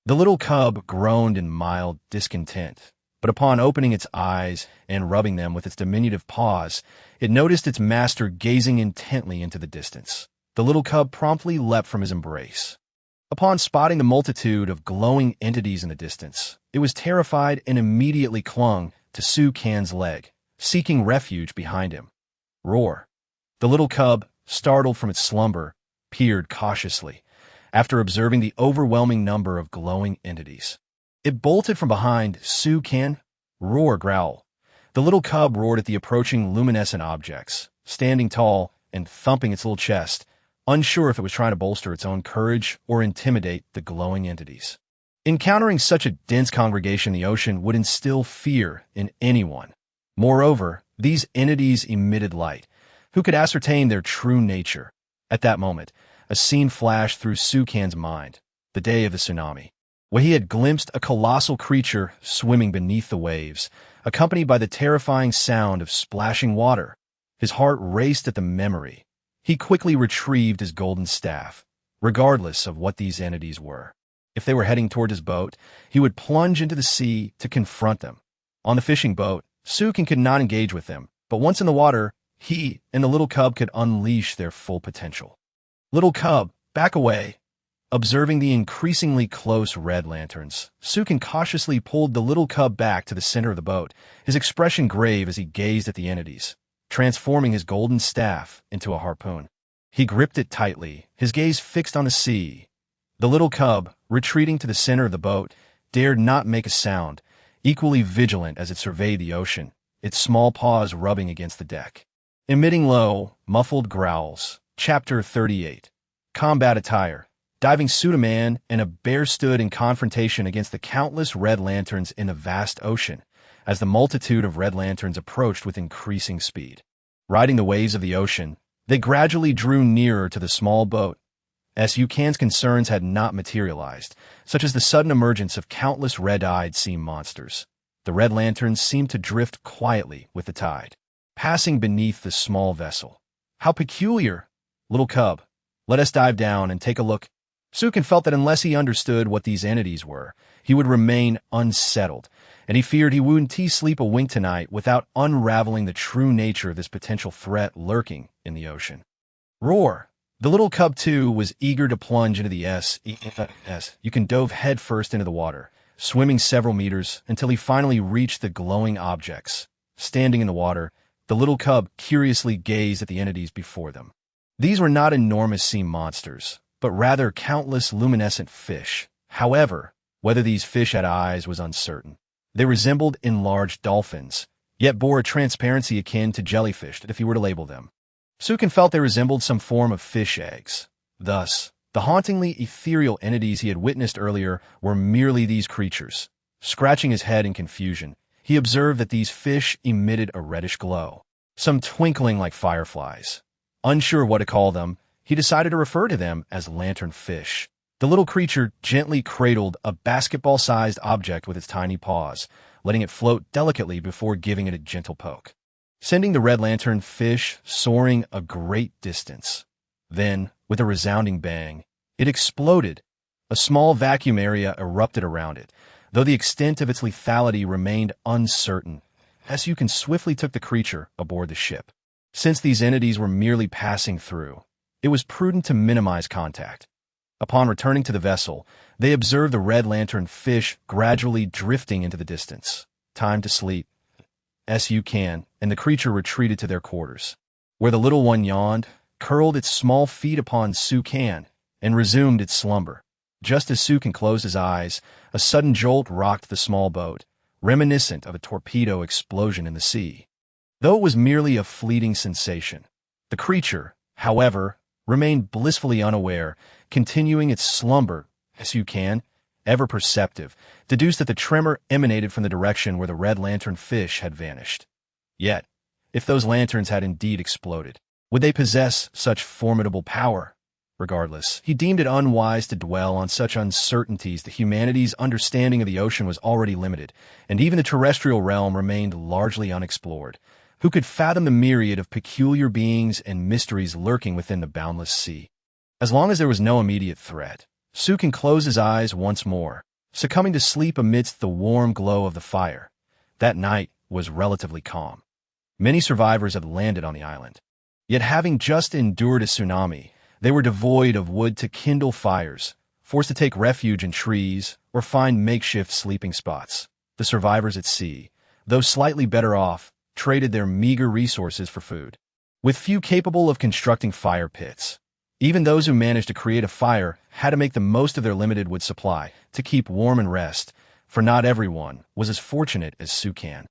The little cub groaned in mild discontent, but upon opening its eyes and rubbing them with its diminutive paws, it noticed its master gazing intently into the distance. The little cub promptly leapt from his embrace. Upon spotting the multitude of glowing entities in the distance, it was terrified and immediately clung to Sukin's leg, seeking refuge behind him. Roar! The little cub, startled from its slumber, peered cautiously, after observing the overwhelming number of glowing entities. It bolted from behind Sukin. Roar! Growl! The little cub roared at the approaching luminescent objects, standing tall and thumping its little chest, unsure if it was trying to bolster its own courage or intimidate the glowing entities. Encountering such a dense congregation in the ocean would instill fear in anyone. Moreover, these entities emitted light. Who could ascertain their true nature? At that moment, a scene flashed through Sukin's mind, the day of the tsunami, where he had glimpsed a colossal creature swimming beneath the waves, accompanied by the terrifying sound of splashing water. His heart raced at the memory. He quickly retrieved his golden staff, regardless of what these entities were. If they were heading toward his boat, he would plunge into the sea to confront them. On the fishing boat, Sukin could not engage with them, but once in the water, he and the little cub could unleash their full potential. Little cub, back away. Observing the increasingly close red lanterns, Sukin cautiously pulled the little cub back to the center of the boat, his expression grave as he gazed at the entities, transforming his golden staff into a harpoon. He gripped it tightly, his gaze fixed on the sea. The little cub, retreating to the center of the boat, dared not make a sound, equally vigilant as it surveyed the ocean, its small paws rubbing against the deck. Emitting low, muffled growls. Chapter 38. Combat attire. Diving suit. A man and a bear stood in confrontation against the countless red lanterns in the vast ocean, as the multitude of red lanterns approached with increasing speed. Riding the waves of the ocean, they gradually drew nearer to the small boat. Sukin's concerns had not materialized, such as the sudden emergence of countless red-eyed sea monsters. The red lanterns seemed to drift quietly with the tide, passing beneath the small vessel. How peculiar! Little cub, let us dive down and take a look. Sukin felt that unless he understood what these entities were, he would remain unsettled, and he feared he wouldn't sleep a wink tonight without unraveling the true nature of this potential threat lurking in the ocean. Roar! The little cub, too, was eager to plunge into the Sukin dove headfirst into the water, swimming several meters until he finally reached the glowing objects. Standing in the water, the little cub curiously gazed at the entities before them. These were not enormous sea monsters, but rather countless luminescent fish. However, whether these fish had eyes was uncertain. They resembled enlarged dolphins, yet bore a transparency akin to jellyfish if he were to label them. Sukin felt they resembled some form of fish eggs. Thus, the hauntingly ethereal entities he had witnessed earlier were merely these creatures. Scratching his head in confusion, he observed that these fish emitted a reddish glow, some twinkling like fireflies. Unsure what to call them, he decided to refer to them as lantern fish. The little creature gently cradled a basketball-sized object with its tiny paws, letting it float delicately before giving it a gentle poke, sending the red lantern fish soaring a great distance. Then, with a resounding bang, it exploded. A small vacuum area erupted around it, though the extent of its lethality remained uncertain. Su can swiftly took the creature aboard the ship. Since these entities were merely passing through, it was prudent to minimize contact. Upon returning to the vessel, they observed the red lantern fish gradually drifting into the distance. Time to sleep. Su can, and the creature retreated to their quarters, where the little one yawned, curled its small feet upon Su Can, and resumed its slumber. Just as Su Can closed his eyes, a sudden jolt rocked the small boat, reminiscent of a torpedo explosion in the sea. Though it was merely a fleeting sensation, the creature, however, remained blissfully unaware, continuing its slumber. Su Can, ever perceptive, deduced that the tremor emanated from the direction where the red lantern fish had vanished. Yet, if those lanterns had indeed exploded, would they possess such formidable power? Regardless, he deemed it unwise to dwell on such uncertainties that humanity's understanding of the ocean was already limited, and even the terrestrial realm remained largely unexplored. Who could fathom the myriad of peculiar beings and mysteries lurking within the boundless sea? As long as there was no immediate threat, Su Can closed his eyes once more, succumbing to sleep amidst the warm glow of the fire. That night was relatively calm. Many survivors had landed on the island. Yet having just endured a tsunami, they were devoid of wood to kindle fires, forced to take refuge in trees or find makeshift sleeping spots. The survivors at sea, though slightly better off, traded their meager resources for food. With few capable of constructing fire pits, even those who managed to create a fire had to make the most of their limited wood supply to keep warm and rest, for not everyone was as fortunate as Su Can.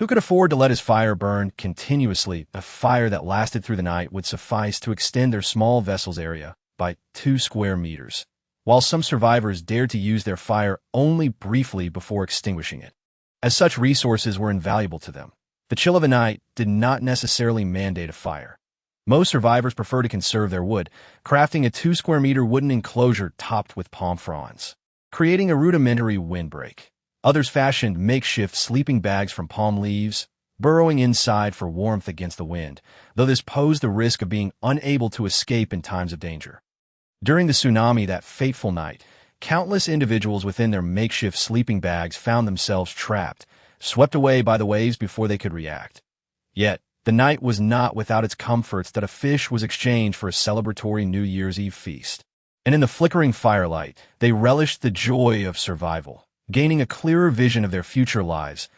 Who could afford to let his fire burn continuously? A fire that lasted through the night would suffice to extend their small vessel's area by 2 square meters, while some survivors dared to use their fire only briefly before extinguishing it, as such resources were invaluable to them. The chill of a night did not necessarily mandate a fire. Most survivors prefer to conserve their wood, crafting a 2 square meter wooden enclosure topped with palm fronds, creating a rudimentary windbreak. Others fashioned makeshift sleeping bags from palm leaves, burrowing inside for warmth against the wind, though this posed the risk of being unable to escape in times of danger. During the tsunami that fateful night, countless individuals within their makeshift sleeping bags found themselves trapped, swept away by the waves before they could react. Yet, the night was not without its comforts that a fish was exchanged for a celebratory New Year's Eve feast. And in the flickering firelight, they relished the joy of survival, gaining a clearer vision of their future lives.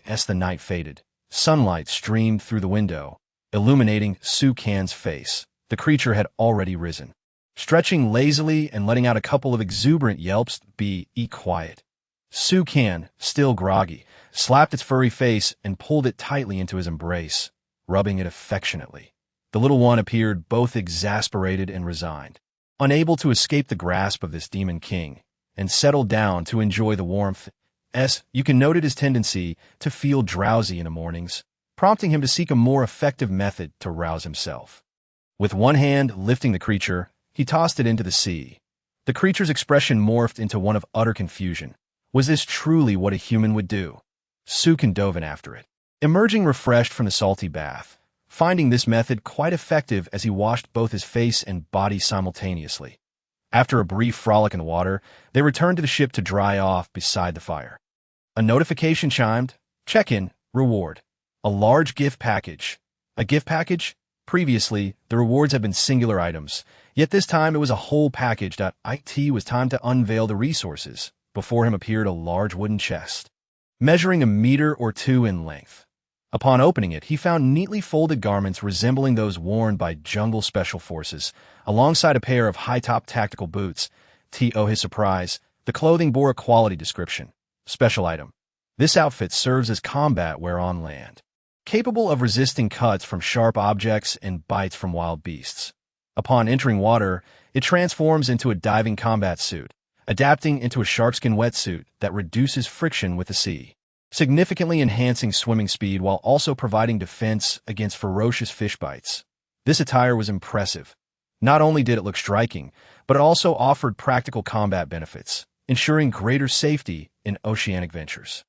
As the night faded, sunlight streamed through the window, illuminating Su Can's face. The creature had already risen, stretching lazily and letting out a couple of exuberant yelps. Be quiet. Su Can, still groggy, slapped its furry face and pulled it tightly into his embrace, rubbing it affectionately. The little one appeared both exasperated and resigned, unable to escape the grasp of this demon king, and settled down to enjoy the warmth. You can note his tendency to feel drowsy in the mornings, prompting him to seek a more effective method to rouse himself. With one hand lifting the creature, he tossed it into the sea. The creature's expression morphed into one of utter confusion. Was this truly what a human would do? Su Can dove in after it, emerging refreshed from the salty bath, finding this method quite effective as he washed both his face and body simultaneously. After a brief frolic in the water, they returned to the ship to dry off beside the fire. A notification chimed. Check-in, reward. A large gift package. A gift package? Previously, the rewards had been singular items, yet this time it was a whole package. It was time to unveil the resources. Before him appeared a large wooden chest, measuring 1 meter or 2 in length. Upon opening it, he found neatly folded garments resembling those worn by jungle special forces, alongside a pair of high-top tactical boots. To his surprise, the clothing bore a quality description. Special item. This outfit serves as combat wear on land, capable of resisting cuts from sharp objects and bites from wild beasts. Upon entering water, it transforms into a diving combat suit, adapting into a sharkskin wetsuit that reduces friction with the sea, significantly enhancing swimming speed while also providing defense against ferocious fish bites. This attire was impressive. Not only did it look striking, but it also offered practical combat benefits, ensuring greater safety in oceanic ventures.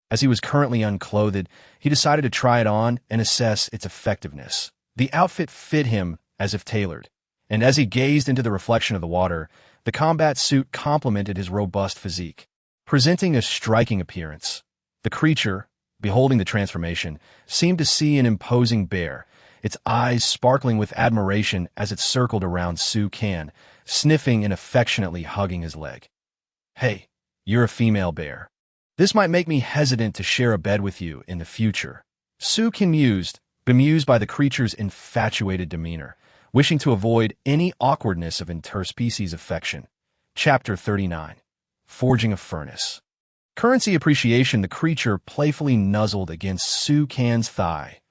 As he was currently unclothed, he decided to try it on and assess its effectiveness. The outfit fit him as if tailored, and as he gazed into the reflection of the water, the combat suit complemented his robust physique, presenting a striking appearance. The creature, beholding the transformation, seemed to see an imposing bear, its eyes sparkling with admiration as it circled around Su Can, sniffing and affectionately hugging his leg. "Hey, you're a female bear. This might make me hesitant to share a bed with you in the future," Su Can mused, bemused by the creature's infatuated demeanor, wishing to avoid any awkwardness of interspecies affection. Chapter 39. Forging a Furnace. Currency appreciation. The creature playfully nuzzled against Su Can's thigh.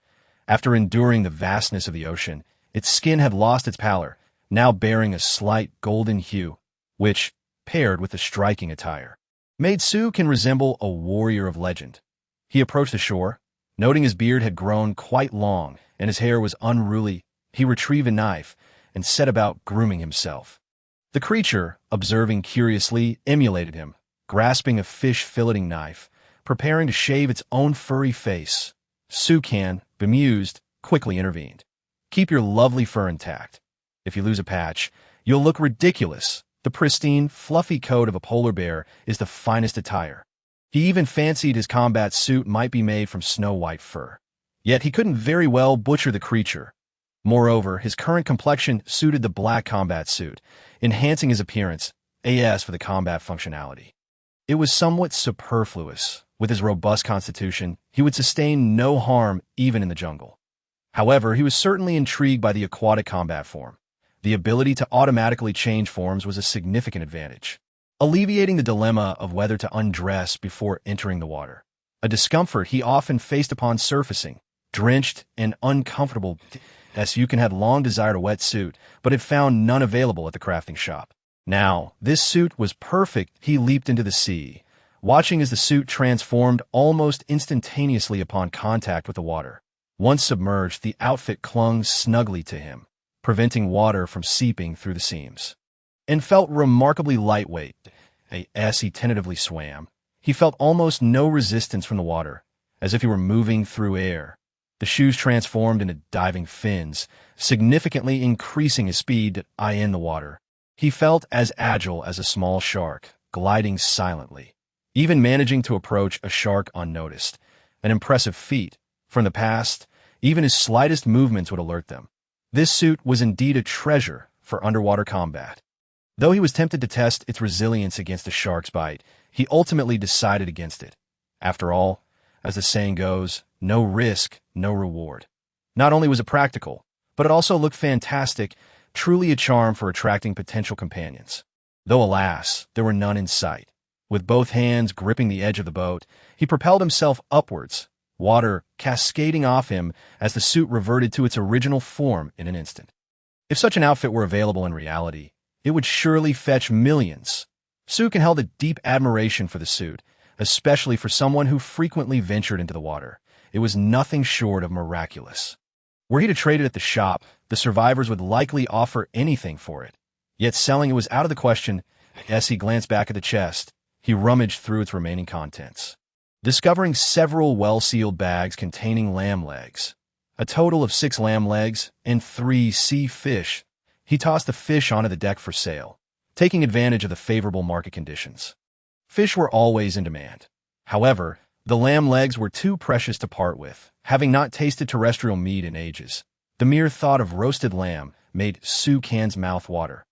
After enduring the vastness of the ocean, its skin had lost its pallor, now bearing a slight golden hue, which, paired with the striking attire, made Su Can resemble a warrior of legend. He approached the shore. Noting his beard had grown quite long and his hair was unruly, he retrieved a knife and set about grooming himself. The creature, observing curiously, emulated him, grasping a fish filleting knife, preparing to shave its own furry face. Su Can, bemused, quickly intervened. "Keep your lovely fur intact. If you lose a patch, you'll look ridiculous. The pristine, fluffy coat of a polar bear is the finest attire." He even fancied his combat suit might be made from snow-white fur. Yet he couldn't very well butcher the creature. Moreover, his current complexion suited the black combat suit, enhancing his appearance, as for the combat functionality. It was somewhat superfluous. With his robust constitution, he would sustain no harm even in the jungle. However, he was certainly intrigued by the aquatic combat form. The ability to automatically change forms was a significant advantage, alleviating the dilemma of whether to undress before entering the water, a discomfort he often faced upon surfacing. Drenched and uncomfortable, Su Can had long desired a wetsuit, but had found none available at the crafting shop. Now, this suit was perfect. He leaped into the sea, watching as the suit transformed almost instantaneously upon contact with the water. Once submerged, the outfit clung snugly to him, preventing water from seeping through the seams, and felt remarkably lightweight. As he tentatively swam, he felt almost no resistance from the water, as if he were moving through air. The shoes transformed into diving fins, significantly increasing his speed in the water. He felt as agile as a small shark, gliding silently, even managing to approach a shark unnoticed. An impressive feat. From the past, even his slightest movements would alert them. This suit was indeed a treasure for underwater combat. Though he was tempted to test its resilience against a shark's bite, he ultimately decided against it. After all, as the saying goes, no risk, no reward. Not only was it practical, but it also looked fantastic, truly a charm for attracting potential companions. Though alas, there were none in sight. With both hands gripping the edge of the boat, he propelled himself upwards, water cascading off him as the suit reverted to its original form in an instant. If such an outfit were available in reality, it would surely fetch millions. Su Can held a deep admiration for the suit, especially for someone who frequently ventured into the water. It was nothing short of miraculous. Were he to trade it at the shop, the survivors would likely offer anything for it. Yet selling it was out of the question. As he glanced back at the chest, he rummaged through its remaining contents, discovering several well-sealed bags containing lamb legs. A total of 6 lamb legs and 3 sea fish. He tossed the fish onto the deck for sale, taking advantage of the favorable market conditions. Fish were always in demand. However, the lamb legs were too precious to part with, having not tasted terrestrial meat in ages. The mere thought of roasted lamb made Su Can's mouth water.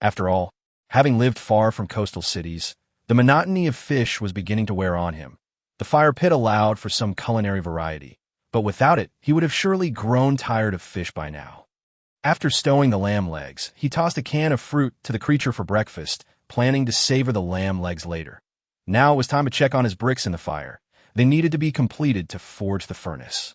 After all, having lived far from coastal cities, the monotony of fish was beginning to wear on him. The fire pit allowed for some culinary variety, but without it, he would have surely grown tired of fish by now. After stowing the lamb legs, he tossed a can of fruit to the creature for breakfast, planning to savor the lamb legs later. Now it was time to check on his bricks in the fire. They needed to be completed to forge the furnace.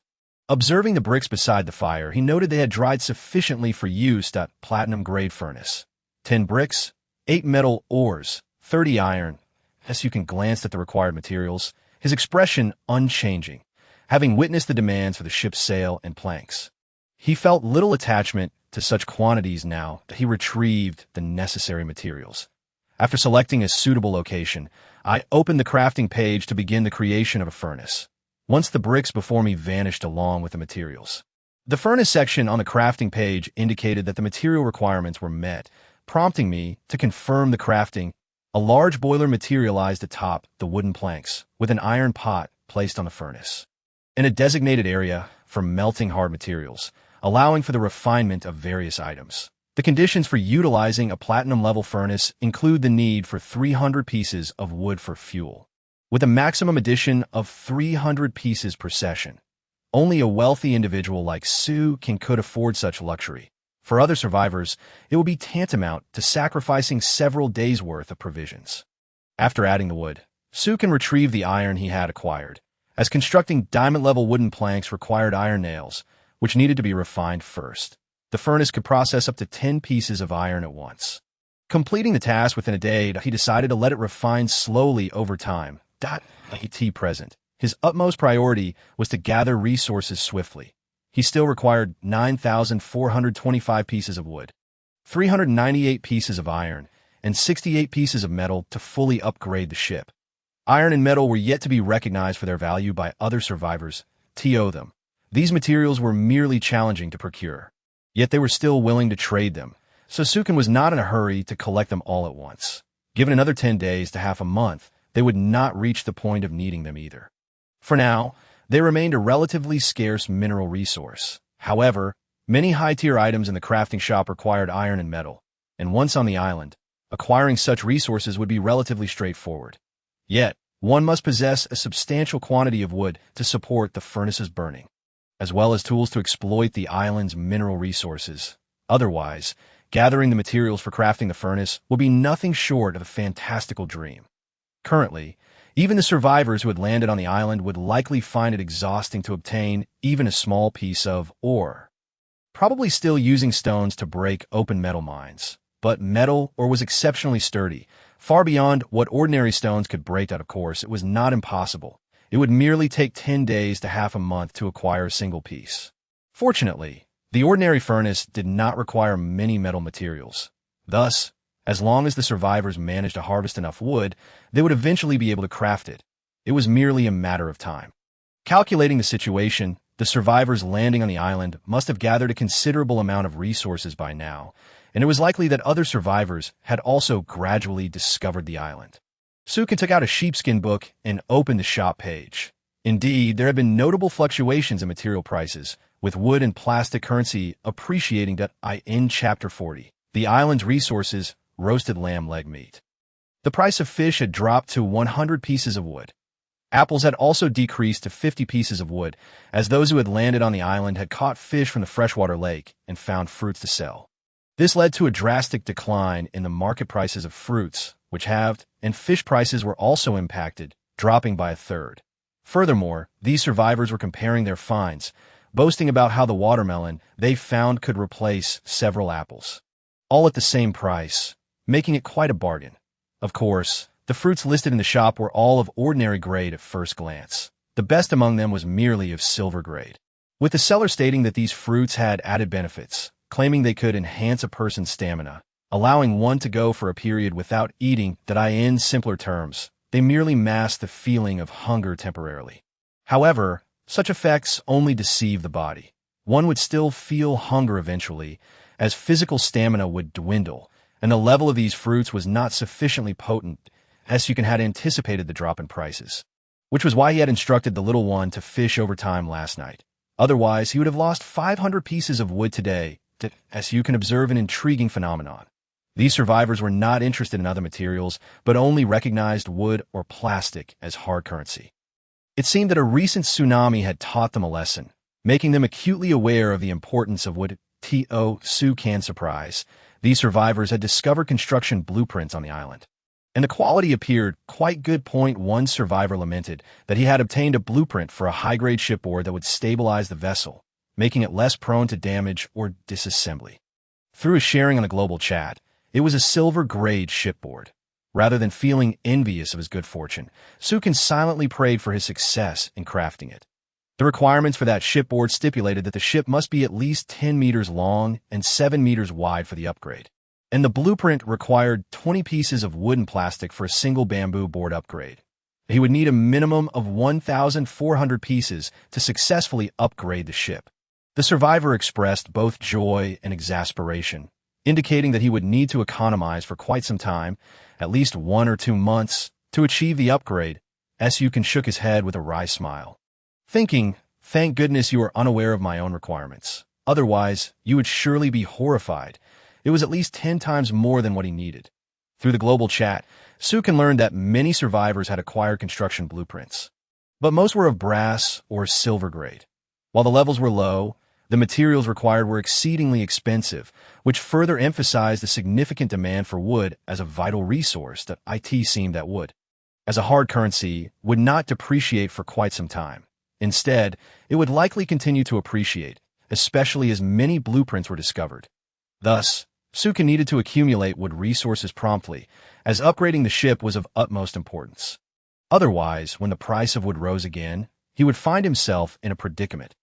Observing the bricks beside the fire, he noted they had dried sufficiently for use at platinum-grade furnace. 10 bricks, 8 metal ores, 30 iron. As you can glance at the required materials, his expression unchanging, having witnessed the demands for the ship's sail and planks. He felt little attachment to such quantities now that he retrieved the necessary materials. After selecting a suitable location, I opened the crafting page to begin the creation of a furnace. Once the bricks before me vanished along with the materials. The furnace section on the crafting page indicated that the material requirements were met, prompting me to confirm the crafting. A large boiler materialized atop the wooden planks, with an iron pot placed on the furnace. in a designated area for melting hard materials, allowing for the refinement of various items. The conditions for utilizing a platinum-level furnace include the need for 300 pieces of wood for fuel, with a maximum addition of 300 pieces per session. Only a wealthy individual like Su could afford such luxury. For other survivors, it would be tantamount to sacrificing several days' worth of provisions. After adding the wood, Su can retrieve the iron he had acquired, as constructing diamond-level wooden planks required iron nails, which needed to be refined first. The furnace could process up to 10 pieces of iron at once. Completing the task within a day, he decided to let it refine slowly over time. Present. His utmost priority was to gather resources swiftly. He still required 9,425 pieces of wood, 398 pieces of iron, and 68 pieces of metal to fully upgrade the ship. Iron and metal were yet to be recognized for their value by other survivors. Them. These materials were merely challenging to procure. Yet they were still willing to trade them, so Sukin was not in a hurry to collect them all at once. Given another 10 days to half a month, they would not reach the point of needing them either. For now, they remained a relatively scarce mineral resource. However, many high-tier items in the crafting shop required iron and metal, and once on the island, acquiring such resources would be relatively straightforward. Yet, one must possess a substantial quantity of wood to support the furnace's burning, as well as tools to exploit the island's mineral resources. Otherwise, gathering the materials for crafting the furnace will be nothing short of a fantastical dream. Currently, even the survivors who had landed on the island would likely find it exhausting to obtain even a small piece of ore. Probably still using stones to break open metal mines, but metal ore was exceptionally sturdy, far beyond what ordinary stones could break out. Of course, it was not impossible. It would merely take 10 days to half a month to acquire a single piece. Fortunately, the ordinary furnace did not require many metal materials. Thus, as long as the survivors managed to harvest enough wood, they would eventually be able to craft it. It was merely a matter of time. Calculating the situation, the survivors landing on the island must have gathered a considerable amount of resources by now, and it was likely that other survivors had also gradually discovered the island. Sukin took out a sheepskin book and opened the shop page. Indeed, there had been notable fluctuations in material prices, with wood and plastic currency appreciating. In Chapter 40, the island's resources, roasted lamb leg meat. The price of fish had dropped to 100 pieces of wood. Apples had also decreased to 50 pieces of wood, as those who had landed on the island had caught fish from the freshwater lake and found fruits to sell. This led to a drastic decline in the market prices of fruits, which halved, and fish prices were also impacted, dropping by a third. Furthermore, these survivors were comparing their finds, boasting about how the watermelon they found could replace several apples, all at the same price, making it quite a bargain. Of course, the fruits listed in the shop were all of ordinary grade at first glance. The best among them was merely of silver grade, with the seller stating that these fruits had added benefits, claiming they could enhance a person's stamina, allowing one to go for a period without eating. In simpler terms, they merely masked the feeling of hunger temporarily. However, such effects only deceive the body. One would still feel hunger eventually, as physical stamina would dwindle, and the level of these fruits was not sufficiently potent, as Sukin had anticipated the drop in prices, which was why he had instructed the little one to fish over time last night. Otherwise, he would have lost 500 pieces of wood today, as you can observe an intriguing phenomenon. These survivors were not interested in other materials, but only recognized wood or plastic as hard currency. It seemed that a recent tsunami had taught them a lesson, making them acutely aware of the importance of wood. Su can surprise. These survivors had discovered construction blueprints on the island, and the quality appeared quite good. One survivor lamented that he had obtained a blueprint for a high-grade shipboard that would stabilize the vessel, making it less prone to damage or disassembly. Through his sharing on a global chat, it was a silver-grade shipboard. Rather than feeling envious of his good fortune, Sukin silently prayed for his success in crafting it. The requirements for that shipboard stipulated that the ship must be at least 10 meters long and 7 meters wide for the upgrade, and the blueprint required 20 pieces of wood and plastic for a single bamboo board upgrade. He would need a minimum of 1,400 pieces to successfully upgrade the ship. The survivor expressed both joy and exasperation, indicating that he would need to economize for quite some time, at least 1 or 2 months, to achieve the upgrade. Sukin shook his head with a wry smile, thinking Thank goodness you are unaware of my own requirements. Otherwise, you would surely be horrified. It was at least 10 times more than what he needed. Through the global chat, Sukin learned that many survivors had acquired construction blueprints. But most were of brass or silver grade. While the levels were low, the materials required were exceedingly expensive, which further emphasized the significant demand for wood as a vital resource that IT seemed that would, as a hard currency, would not depreciate for quite some time. Instead, it would likely continue to appreciate, especially as many blueprints were discovered. Thus, Sukin needed to accumulate wood resources promptly, as upgrading the ship was of utmost importance. Otherwise, when the price of wood rose again, he would find himself in a predicament.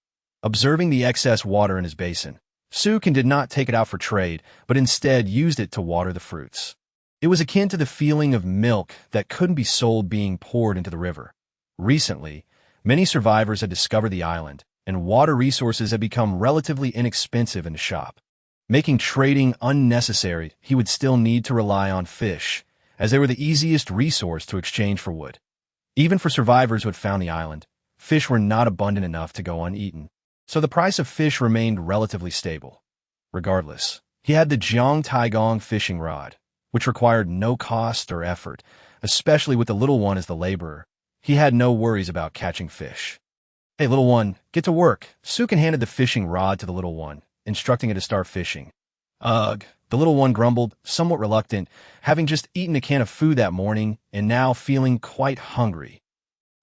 Observing the excess water in his basin, Sukin did not take it out for trade, but instead used it to water the fruits. It was akin to the feeling of milk that couldn't be sold being poured into the river. Recently, many survivors had discovered the island, and water resources had become relatively inexpensive in the shop. Making trading unnecessary, he would still need to rely on fish, as they were the easiest resource to exchange for wood. Even for survivors who had found the island, fish were not abundant enough to go uneaten, so the price of fish remained relatively stable. Regardless, he had the Jiang Taigong fishing rod, which required no cost or effort, especially with the little one as the laborer. He had no worries about catching fish. "Hey, little one, get to work." Sukin handed the fishing rod to the little one, instructing it to start fishing. "Ugh," the little one grumbled, somewhat reluctant, having just eaten a can of food that morning and now feeling quite hungry.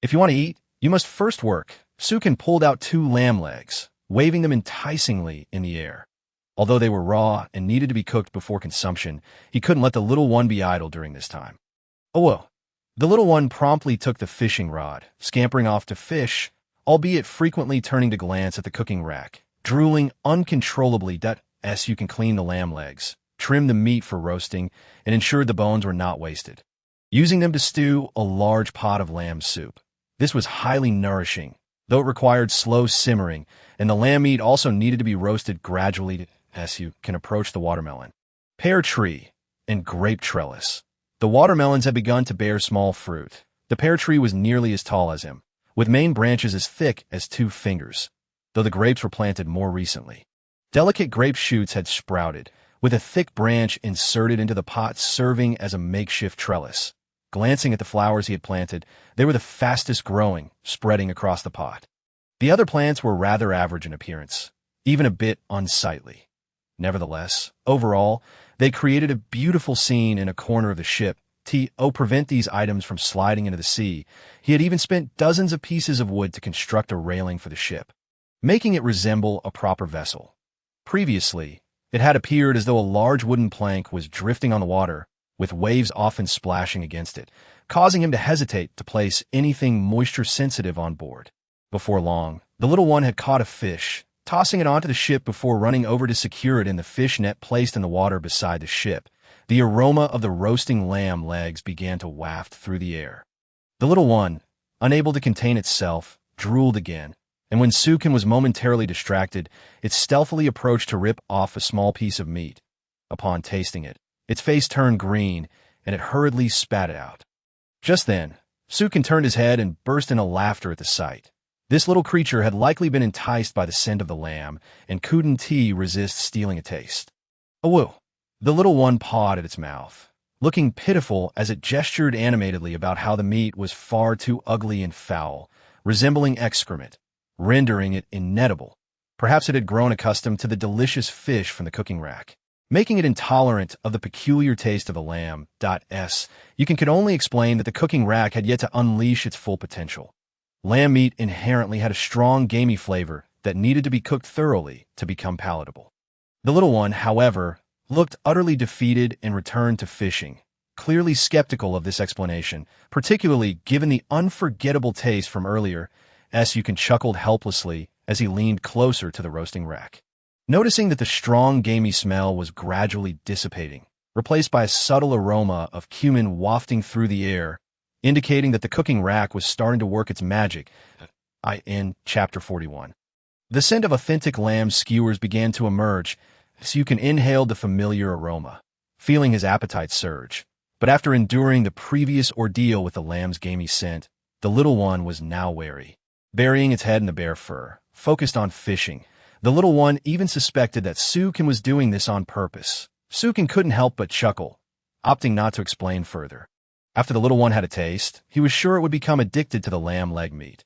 "If you want to eat, you must first work." Sukin pulled out 2 lamb legs, waving them enticingly in the air. Although they were raw and needed to be cooked before consumption, he couldn't let the little one be idle during this time. "Oh well." The little one promptly took the fishing rod, scampering off to fish, albeit frequently turning to glance at the cooking rack, drooling uncontrollably. You can clean the lamb legs, trim the meat for roasting, and ensure the bones were not wasted, using them to stew a large pot of lamb soup. This was highly nourishing, though it required slow simmering, and the lamb meat also needed to be roasted gradually as you can approach the watermelon, pear tree, and grape trellis. The watermelons had begun to bear small fruit. The pear tree was nearly as tall as him, with main branches as thick as 2 fingers, though the grapes were planted more recently. Delicate grape shoots had sprouted, with a thick branch inserted into the pot serving as a makeshift trellis. Glancing at the flowers he had planted, they were the fastest growing, spreading across the pot. The other plants were rather average in appearance, even a bit unsightly. Nevertheless, overall, they created a beautiful scene in a corner of the ship to prevent these items from sliding into the sea. He had even spent dozens of pieces of wood to construct a railing for the ship, making it resemble a proper vessel. Previously, it had appeared as though a large wooden plank was drifting on the water, with waves often splashing against it, causing him to hesitate to place anything moisture-sensitive on board. Before long, the little one had caught a fish, tossing it onto the ship before running over to secure it in the fish net placed in the water beside the ship. The aroma of the roasting lamb legs began to waft through the air. The little one, unable to contain itself, drooled again, and when Sukin was momentarily distracted, it stealthily approached to rip off a small piece of meat. Upon tasting it, its face turned green, and it hurriedly spat it out. Just then, Sukin turned his head and burst into laughter at the sight. This little creature had likely been enticed by the scent of the lamb, and couldn't resist stealing a taste. "Awoo!" The little one pawed at its mouth, looking pitiful as it gestured animatedly about how the meat was far too ugly and foul, resembling excrement, rendering it inedible. Perhaps it had grown accustomed to the delicious fish from the cooking rack, making it intolerant of the peculiar taste of the lamb.S. You could only explain that the cooking rack had yet to unleash its full potential. Lamb meat inherently had a strong gamey flavor that needed to be cooked thoroughly to become palatable. The little one, however, looked utterly defeated and returned to fishing, clearly skeptical of this explanation, particularly given the unforgettable taste from earlier. Sukin chuckled helplessly as he leaned closer to the roasting rack. Noticing that the strong gamey smell was gradually dissipating, replaced by a subtle aroma of cumin wafting through the air, indicating that the cooking rack was starting to work its magic. In Chapter 41. The scent of authentic lamb skewers began to emerge. Sukin inhaled the familiar aroma, feeling his appetite surge. But after enduring the previous ordeal with the lamb's gamey scent, the little one was now wary. burying its head in the bare fur, focused on fishing. The little one even suspected that Sukin was doing this on purpose. Sukin couldn't help but chuckle, opting not to explain further. After the little one had a taste, he was sure it would become addicted to the lamb leg meat.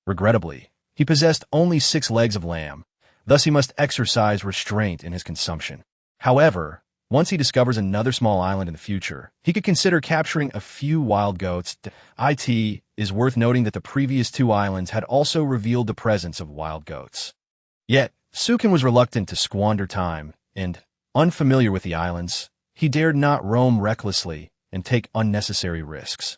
Regrettably, he possessed only 6 legs of lamb, thus he must exercise restraint in his consumption. However, once he discovers another small island in the future, he could consider capturing a few wild goats. It is worth noting that the previous 2 islands had also revealed the presence of wild goats. Yet, Sukin was reluctant to squander time, and, unfamiliar with the islands, he dared not roam recklessly and take unnecessary risks.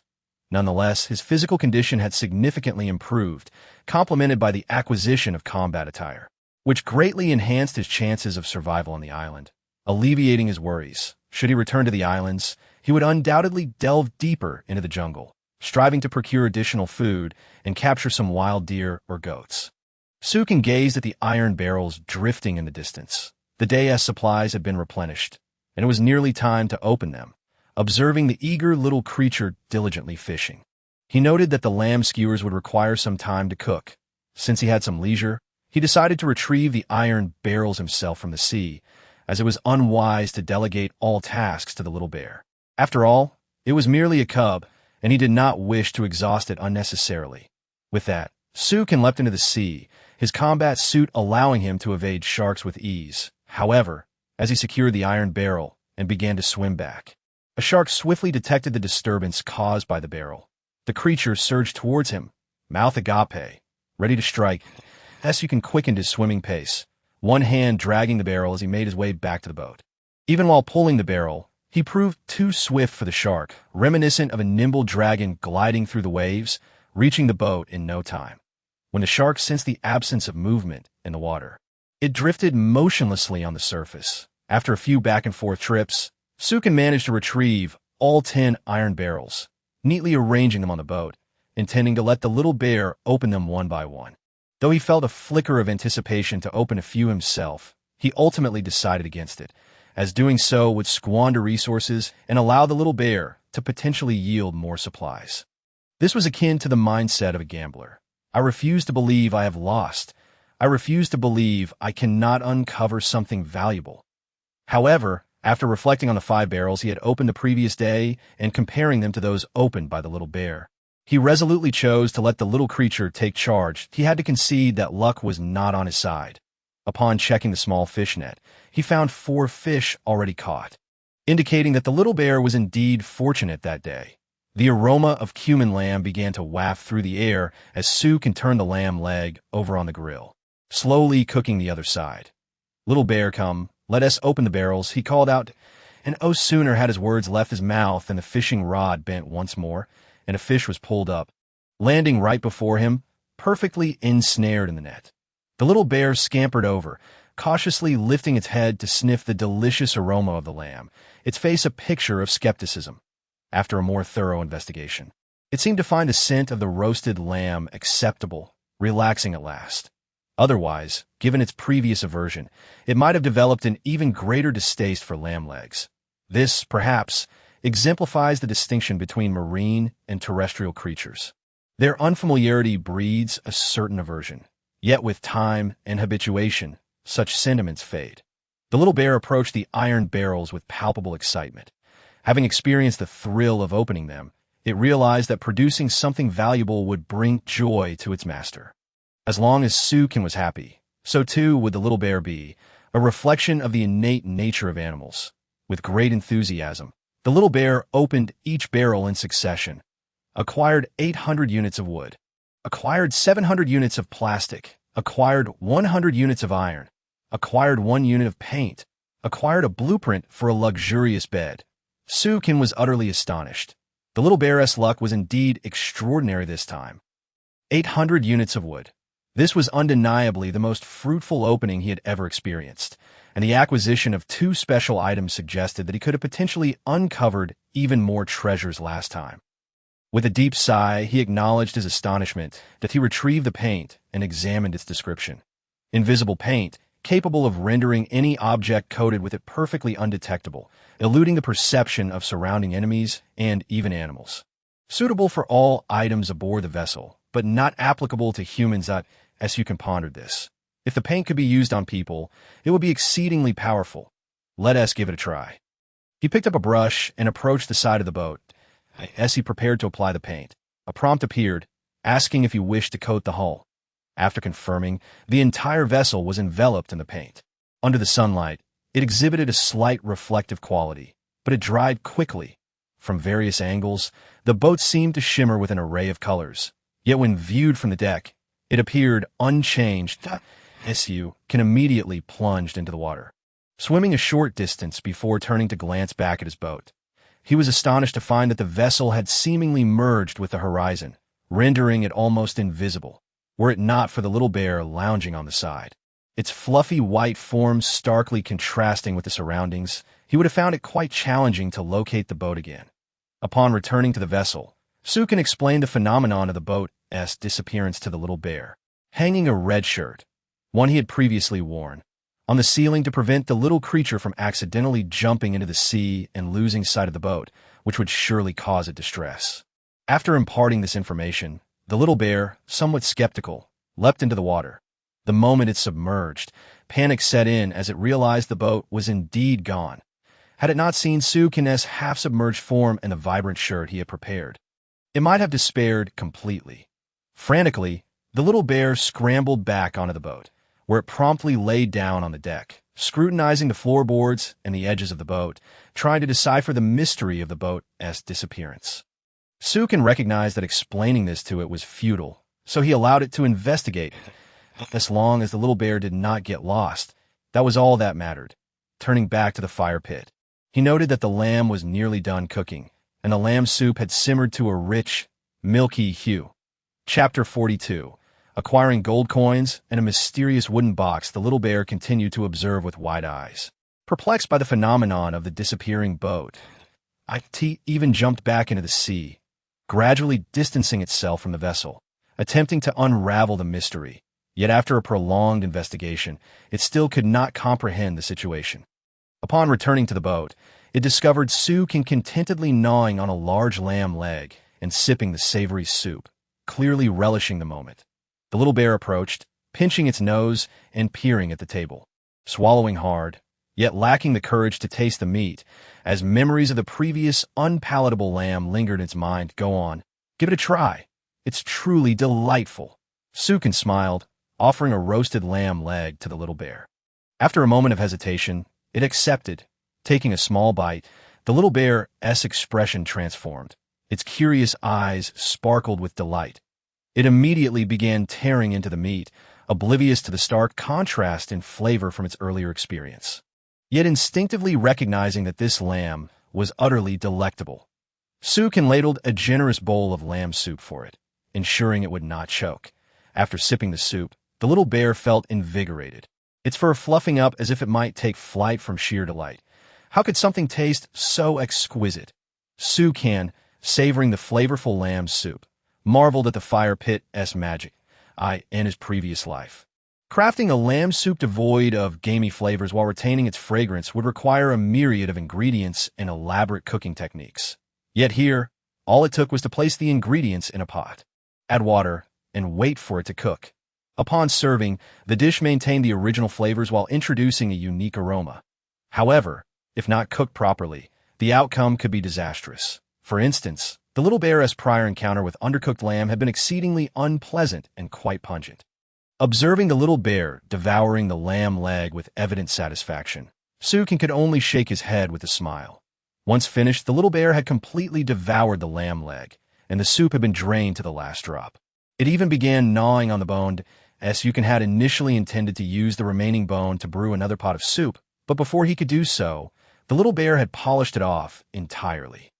Nonetheless, his physical condition had significantly improved, complemented by the acquisition of combat attire, which greatly enhanced his chances of survival on the island. Alleviating his worries, should he return to the islands, he would undoubtedly delve deeper into the jungle, striving to procure additional food and capture some wild deer or goats. Sukin gazed at the iron barrels drifting in the distance. The day's supplies had been replenished, and it was nearly time to open them, observing the eager little creature diligently fishing. He noted that the lamb skewers would require some time to cook. Since he had some leisure, he decided to retrieve the iron barrels himself from the sea, as it was unwise to delegate all tasks to the little bear. After all, it was merely a cub, and he did not wish to exhaust it unnecessarily. With that, Sukin leapt into the sea, his combat suit allowing him to evade sharks with ease. However, as he secured the iron barrel and began to swim back, a shark swiftly detected the disturbance caused by the barrel. The creature surged towards him, mouth agape, ready to strike. Sukin quickened his swimming pace, one hand dragging the barrel as he made his way back to the boat. Even while pulling the barrel, he proved too swift for the shark, reminiscent of a nimble dragon gliding through the waves, reaching the boat in no time. When the shark sensed the absence of movement in the water, it drifted motionlessly on the surface. After a few back-and-forth trips, Sukin managed to retrieve all 10 iron barrels, neatly arranging them on the boat, intending to let the little bear open them one by one. Though he felt a flicker of anticipation to open a few himself, he ultimately decided against it, as doing so would squander resources and allow the little bear to potentially yield more supplies. This was akin to the mindset of a gambler. I refuse to believe I have lost. I refuse to believe I cannot uncover something valuable. However, after reflecting on the 5 barrels he had opened the previous day and comparing them to those opened by the little bear, he resolutely chose to let the little creature take charge. He had to concede that luck was not on his side. Upon checking the small fish net, he found 4 fish already caught, indicating that the little bear was indeed fortunate that day. The aroma of cumin lamb began to waft through the air as Sukin turned the lamb leg over on the grill, slowly cooking the other side. "Little bear, come, let us open the barrels," he called out, and no sooner had his words left his mouth than the fishing rod bent once more, and a fish was pulled up, landing right before him, perfectly ensnared in the net. The little bear scampered over, cautiously lifting its head to sniff the delicious aroma of the lamb, its face a picture of skepticism. After a more thorough investigation, it seemed to find the scent of the roasted lamb acceptable, relaxing at last. Otherwise, given its previous aversion, it might have developed an even greater distaste for lamb legs. This, perhaps, exemplifies the distinction between marine and terrestrial creatures. Their unfamiliarity breeds a certain aversion, yet with time and habituation, such sentiments fade. The little bear approached the iron barrels with palpable excitement. Having experienced the thrill of opening them, it realized that producing something valuable would bring joy to its master. As long as Sukin was happy, so too would the little bear be, a reflection of the innate nature of animals. With great enthusiasm, the little bear opened each barrel in succession, acquired 800 units of wood, acquired 700 units of plastic, acquired 100 units of iron, acquired 1 unit of paint, acquired a blueprint for a luxurious bed. Sukin was utterly astonished. The little bear's luck was indeed extraordinary this time. 800 units of wood. This was undeniably the most fruitful opening he had ever experienced, and the acquisition of 2 special items suggested that he could have potentially uncovered even more treasures last time. With a deep sigh, he acknowledged his astonishment that he retrieved the paint and examined its description. Invisible paint, capable of rendering any object coated with it perfectly undetectable, eluding the perception of surrounding enemies and even animals. Suitable for all items aboard the vessel, but not applicable to humans. As you can ponder this. If the paint could be used on people, it would be exceedingly powerful. Let us give it a try. He picked up a brush and approached the side of the boat. As he prepared to apply the paint, a prompt appeared, asking if he wished to coat the hull. After confirming, the entire vessel was enveloped in the paint. Under the sunlight, it exhibited a slight reflective quality, but it dried quickly. From various angles, the boat seemed to shimmer with an array of colors. Yet when viewed from the deck, it appeared unchanged. SU can immediately plunged into the water, swimming a short distance before turning to glance back at his boat. He was astonished to find that the vessel had seemingly merged with the horizon, rendering it almost invisible, were it not for the little bear lounging on the side. Its fluffy white form starkly contrasting with the surroundings, he would have found it quite challenging to locate the boat again. Upon returning to the vessel, Sukin explained the phenomenon of the boat's disappearance to the little bear, hanging a red shirt, one he had previously worn, on the ceiling to prevent the little creature from accidentally jumping into the sea and losing sight of the boat, which would surely cause it distress. After imparting this information, the little bear, somewhat skeptical, leapt into the water. The moment it submerged, panic set in as it realized the boat was indeed gone. Had it not seen Sukin's half-submerged form and the vibrant shirt he had prepared, it might have despaired completely. Frantically, the little bear scrambled back onto the boat, where it promptly laid down on the deck, scrutinizing the floorboards and the edges of the boat, trying to decipher the mystery of the boat's disappearance. Sukin recognized that explaining this to it was futile, so he allowed it to investigate. As long as the little bear did not get lost, that was all that mattered. Turning back to the fire pit, he noted that the lamb was nearly done cooking, and the lamb soup had simmered to a rich, milky hue. Chapter 42. Acquiring gold coins and a mysterious wooden box, the little bear continued to observe with wide eyes. Perplexed by the phenomenon of the disappearing boat, it even jumped back into the sea, gradually distancing itself from the vessel, attempting to unravel the mystery. Yet after a prolonged investigation, it still could not comprehend the situation. Upon returning to the boat, it discovered Sukin contentedly gnawing on a large lamb leg and sipping the savory soup, clearly relishing the moment. The little bear approached, pinching its nose and peering at the table, swallowing hard, yet lacking the courage to taste the meat, as memories of the previous unpalatable lamb lingered in its mind. Go on, give it a try. It's truly delightful. Sukin smiled, offering a roasted lamb leg to the little bear. After a moment of hesitation, it accepted. Taking a small bite, the little bear's expression transformed. Its curious eyes sparkled with delight. It immediately began tearing into the meat, oblivious to the stark contrast in flavor from its earlier experience, yet instinctively recognizing that this lamb was utterly delectable. Sukin ladled a generous bowl of lamb soup for it, ensuring it would not choke. After sipping the soup, the little bear felt invigorated, its fur fluffing up as if it might take flight from sheer delight. How could something taste so exquisite? Sukin, savoring the flavorful lamb soup, marveled at the fire pit's magic, in his previous life. Crafting a lamb soup devoid of gamey flavors while retaining its fragrance would require a myriad of ingredients and elaborate cooking techniques. Yet here, all it took was to place the ingredients in a pot, add water, and wait for it to cook. Upon serving, the dish maintained the original flavors while introducing a unique aroma. However, if not cooked properly, the outcome could be disastrous. For instance, the little bear's prior encounter with undercooked lamb had been exceedingly unpleasant and quite pungent. Observing the little bear devouring the lamb leg with evident satisfaction, Sukin could only shake his head with a smile. Once finished, the little bear had completely devoured the lamb leg, and the soup had been drained to the last drop. It even began gnawing on the bone, as Sukin had initially intended to use the remaining bone to brew another pot of soup, but before he could do so, the little bear had polished it off entirely.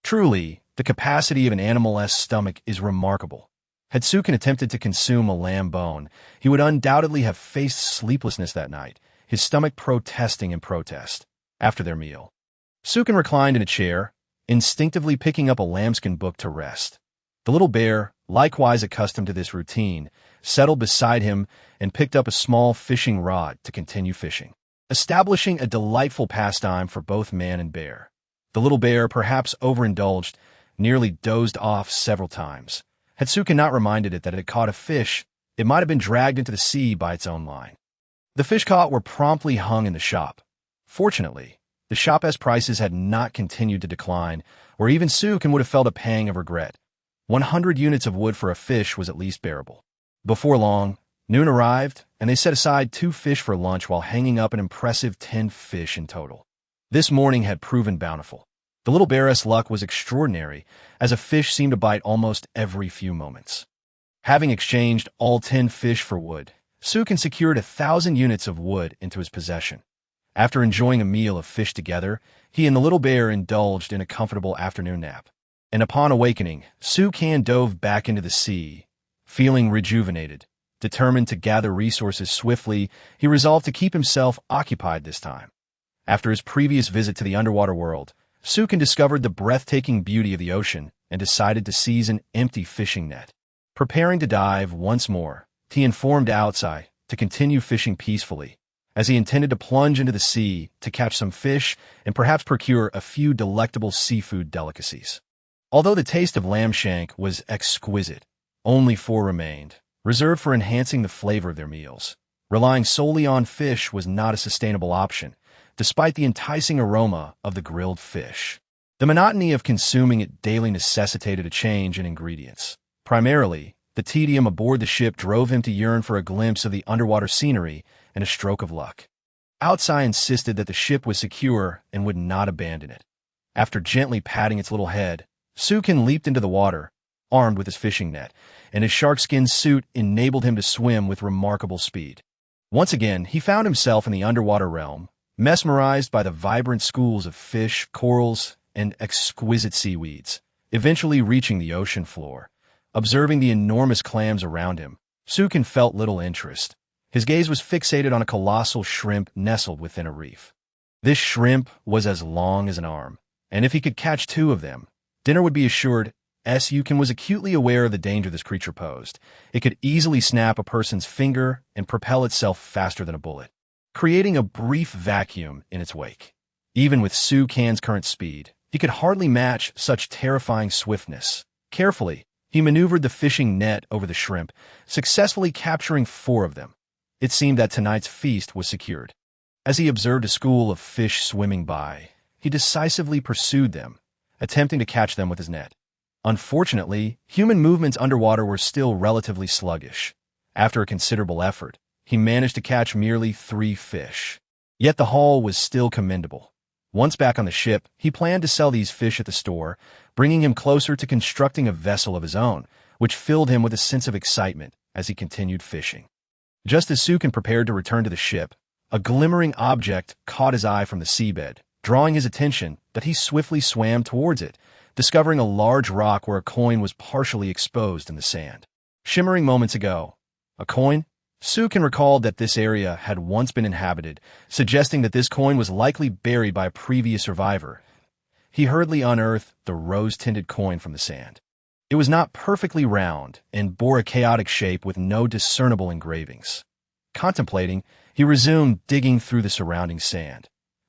Truly, the capacity of an animal's stomach is remarkable. Had Sukin attempted to consume a lamb bone, he would undoubtedly have faced sleeplessness that night, his stomach protesting in protest. After their meal, Sukin reclined in a chair, instinctively picking up a lambskin book to rest. The little bear, likewise accustomed to this routine, settled beside him and picked up a small fishing rod to continue fishing, establishing a delightful pastime for both man and bear. The little bear, perhaps overindulged, nearly dozed off several times. Had Sukin not reminded it that it had caught a fish, it might have been dragged into the sea by its own line. The fish caught were promptly hung in the shop. Fortunately, the shop's prices had not continued to decline, or even Sukin would have felt a pang of regret. 100 units of wood for a fish was at least bearable. Before long, noon arrived, and they set aside 2 fish for lunch while hanging up an impressive 10 fish in total. This morning had proven bountiful. The little bear's luck was extraordinary, as a fish seemed to bite almost every few moments. Having exchanged all 10 fish for wood, Sukin secured 1,000 units of wood into his possession. After enjoying a meal of fish together, he and the little bear indulged in a comfortable afternoon nap. And upon awakening, Sukin dove back into the sea. Feeling rejuvenated, determined to gather resources swiftly, he resolved to keep himself occupied this time. After his previous visit to the underwater world, Sukin discovered the breathtaking beauty of the ocean and decided to seize an empty fishing net. Preparing to dive once more, he informed Outside to continue fishing peacefully, as he intended to plunge into the sea to catch some fish and perhaps procure a few delectable seafood delicacies. Although the taste of lamb shank was exquisite, only 4 remained, reserved for enhancing the flavor of their meals. Relying solely on fish was not a sustainable option, despite the enticing aroma of the grilled fish. The monotony of consuming it daily necessitated a change in ingredients. Primarily, the tedium aboard the ship drove him to yearn for a glimpse of the underwater scenery and a stroke of luck. Outside insisted that the ship was secure and would not abandon it. After gently patting its little head, Sukin leaped into the water, armed with his fishing net, and his sharkskin suit enabled him to swim with remarkable speed. Once again, he found himself in the underwater realm, mesmerized by the vibrant schools of fish, corals, and exquisite seaweeds. Eventually reaching the ocean floor, observing the enormous clams around him, Sukin felt little interest. His gaze was fixated on a colossal shrimp nestled within a reef. This shrimp was as long as an arm, and if he could catch 2 of them, dinner would be assured. Sukin was acutely aware of the danger this creature posed. It could easily snap a person's finger and propel itself faster than a bullet, creating a brief vacuum in its wake. Even with Sukin's current speed, he could hardly match such terrifying swiftness. Carefully, he maneuvered the fishing net over the shrimp, successfully capturing 4 of them. It seemed that tonight's feast was secured. As he observed a school of fish swimming by, he decisively pursued them, attempting to catch them with his net. Unfortunately, human movements underwater were still relatively sluggish. After a considerable effort, he managed to catch merely 3 fish. Yet the haul was still commendable. Once back on the ship, he planned to sell these fish at the store, bringing him closer to constructing a vessel of his own, which filled him with a sense of excitement as he continued fishing. Just as Sukin prepared to return to the ship, a glimmering object caught his eye from the seabed, drawing his attention that he swiftly swam towards it, discovering a large rock where a coin was partially exposed in the sand. Shimmering moments ago, a coin? Sukin recalled that this area had once been inhabited, suggesting that this coin was likely buried by a previous survivor. He hurriedly unearthed the rose-tinted coin from the sand. It was not perfectly round and bore a chaotic shape with no discernible engravings. Contemplating, he resumed digging through the surrounding sand.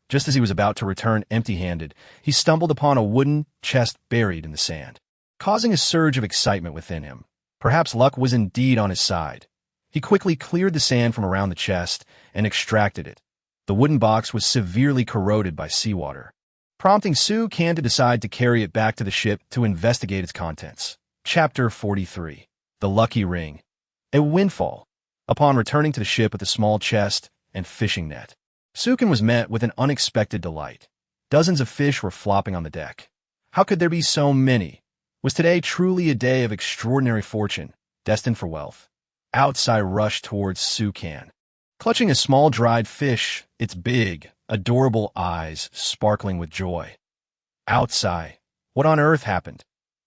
Just as he was about to return empty-handed, he stumbled upon a wooden chest buried in the sand, causing a surge of excitement within him. Perhaps luck was indeed on his side. He quickly cleared the sand from around the chest and extracted it. The wooden box was severely corroded by seawater, prompting Sukin to decide to carry it back to the ship to investigate its contents. Chapter 43. The Lucky Ring. A Windfall. Upon returning to the ship with a small chest and fishing net, Sukin was met with an unexpected delight. Dozens of fish were flopping on the deck. How could there be so many? Was today truly a day of extraordinary fortune, destined for wealth? Outside rushed towards Sukin, clutching a small dried fish, its big, adorable eyes sparkling with joy. Outside, what on earth happened?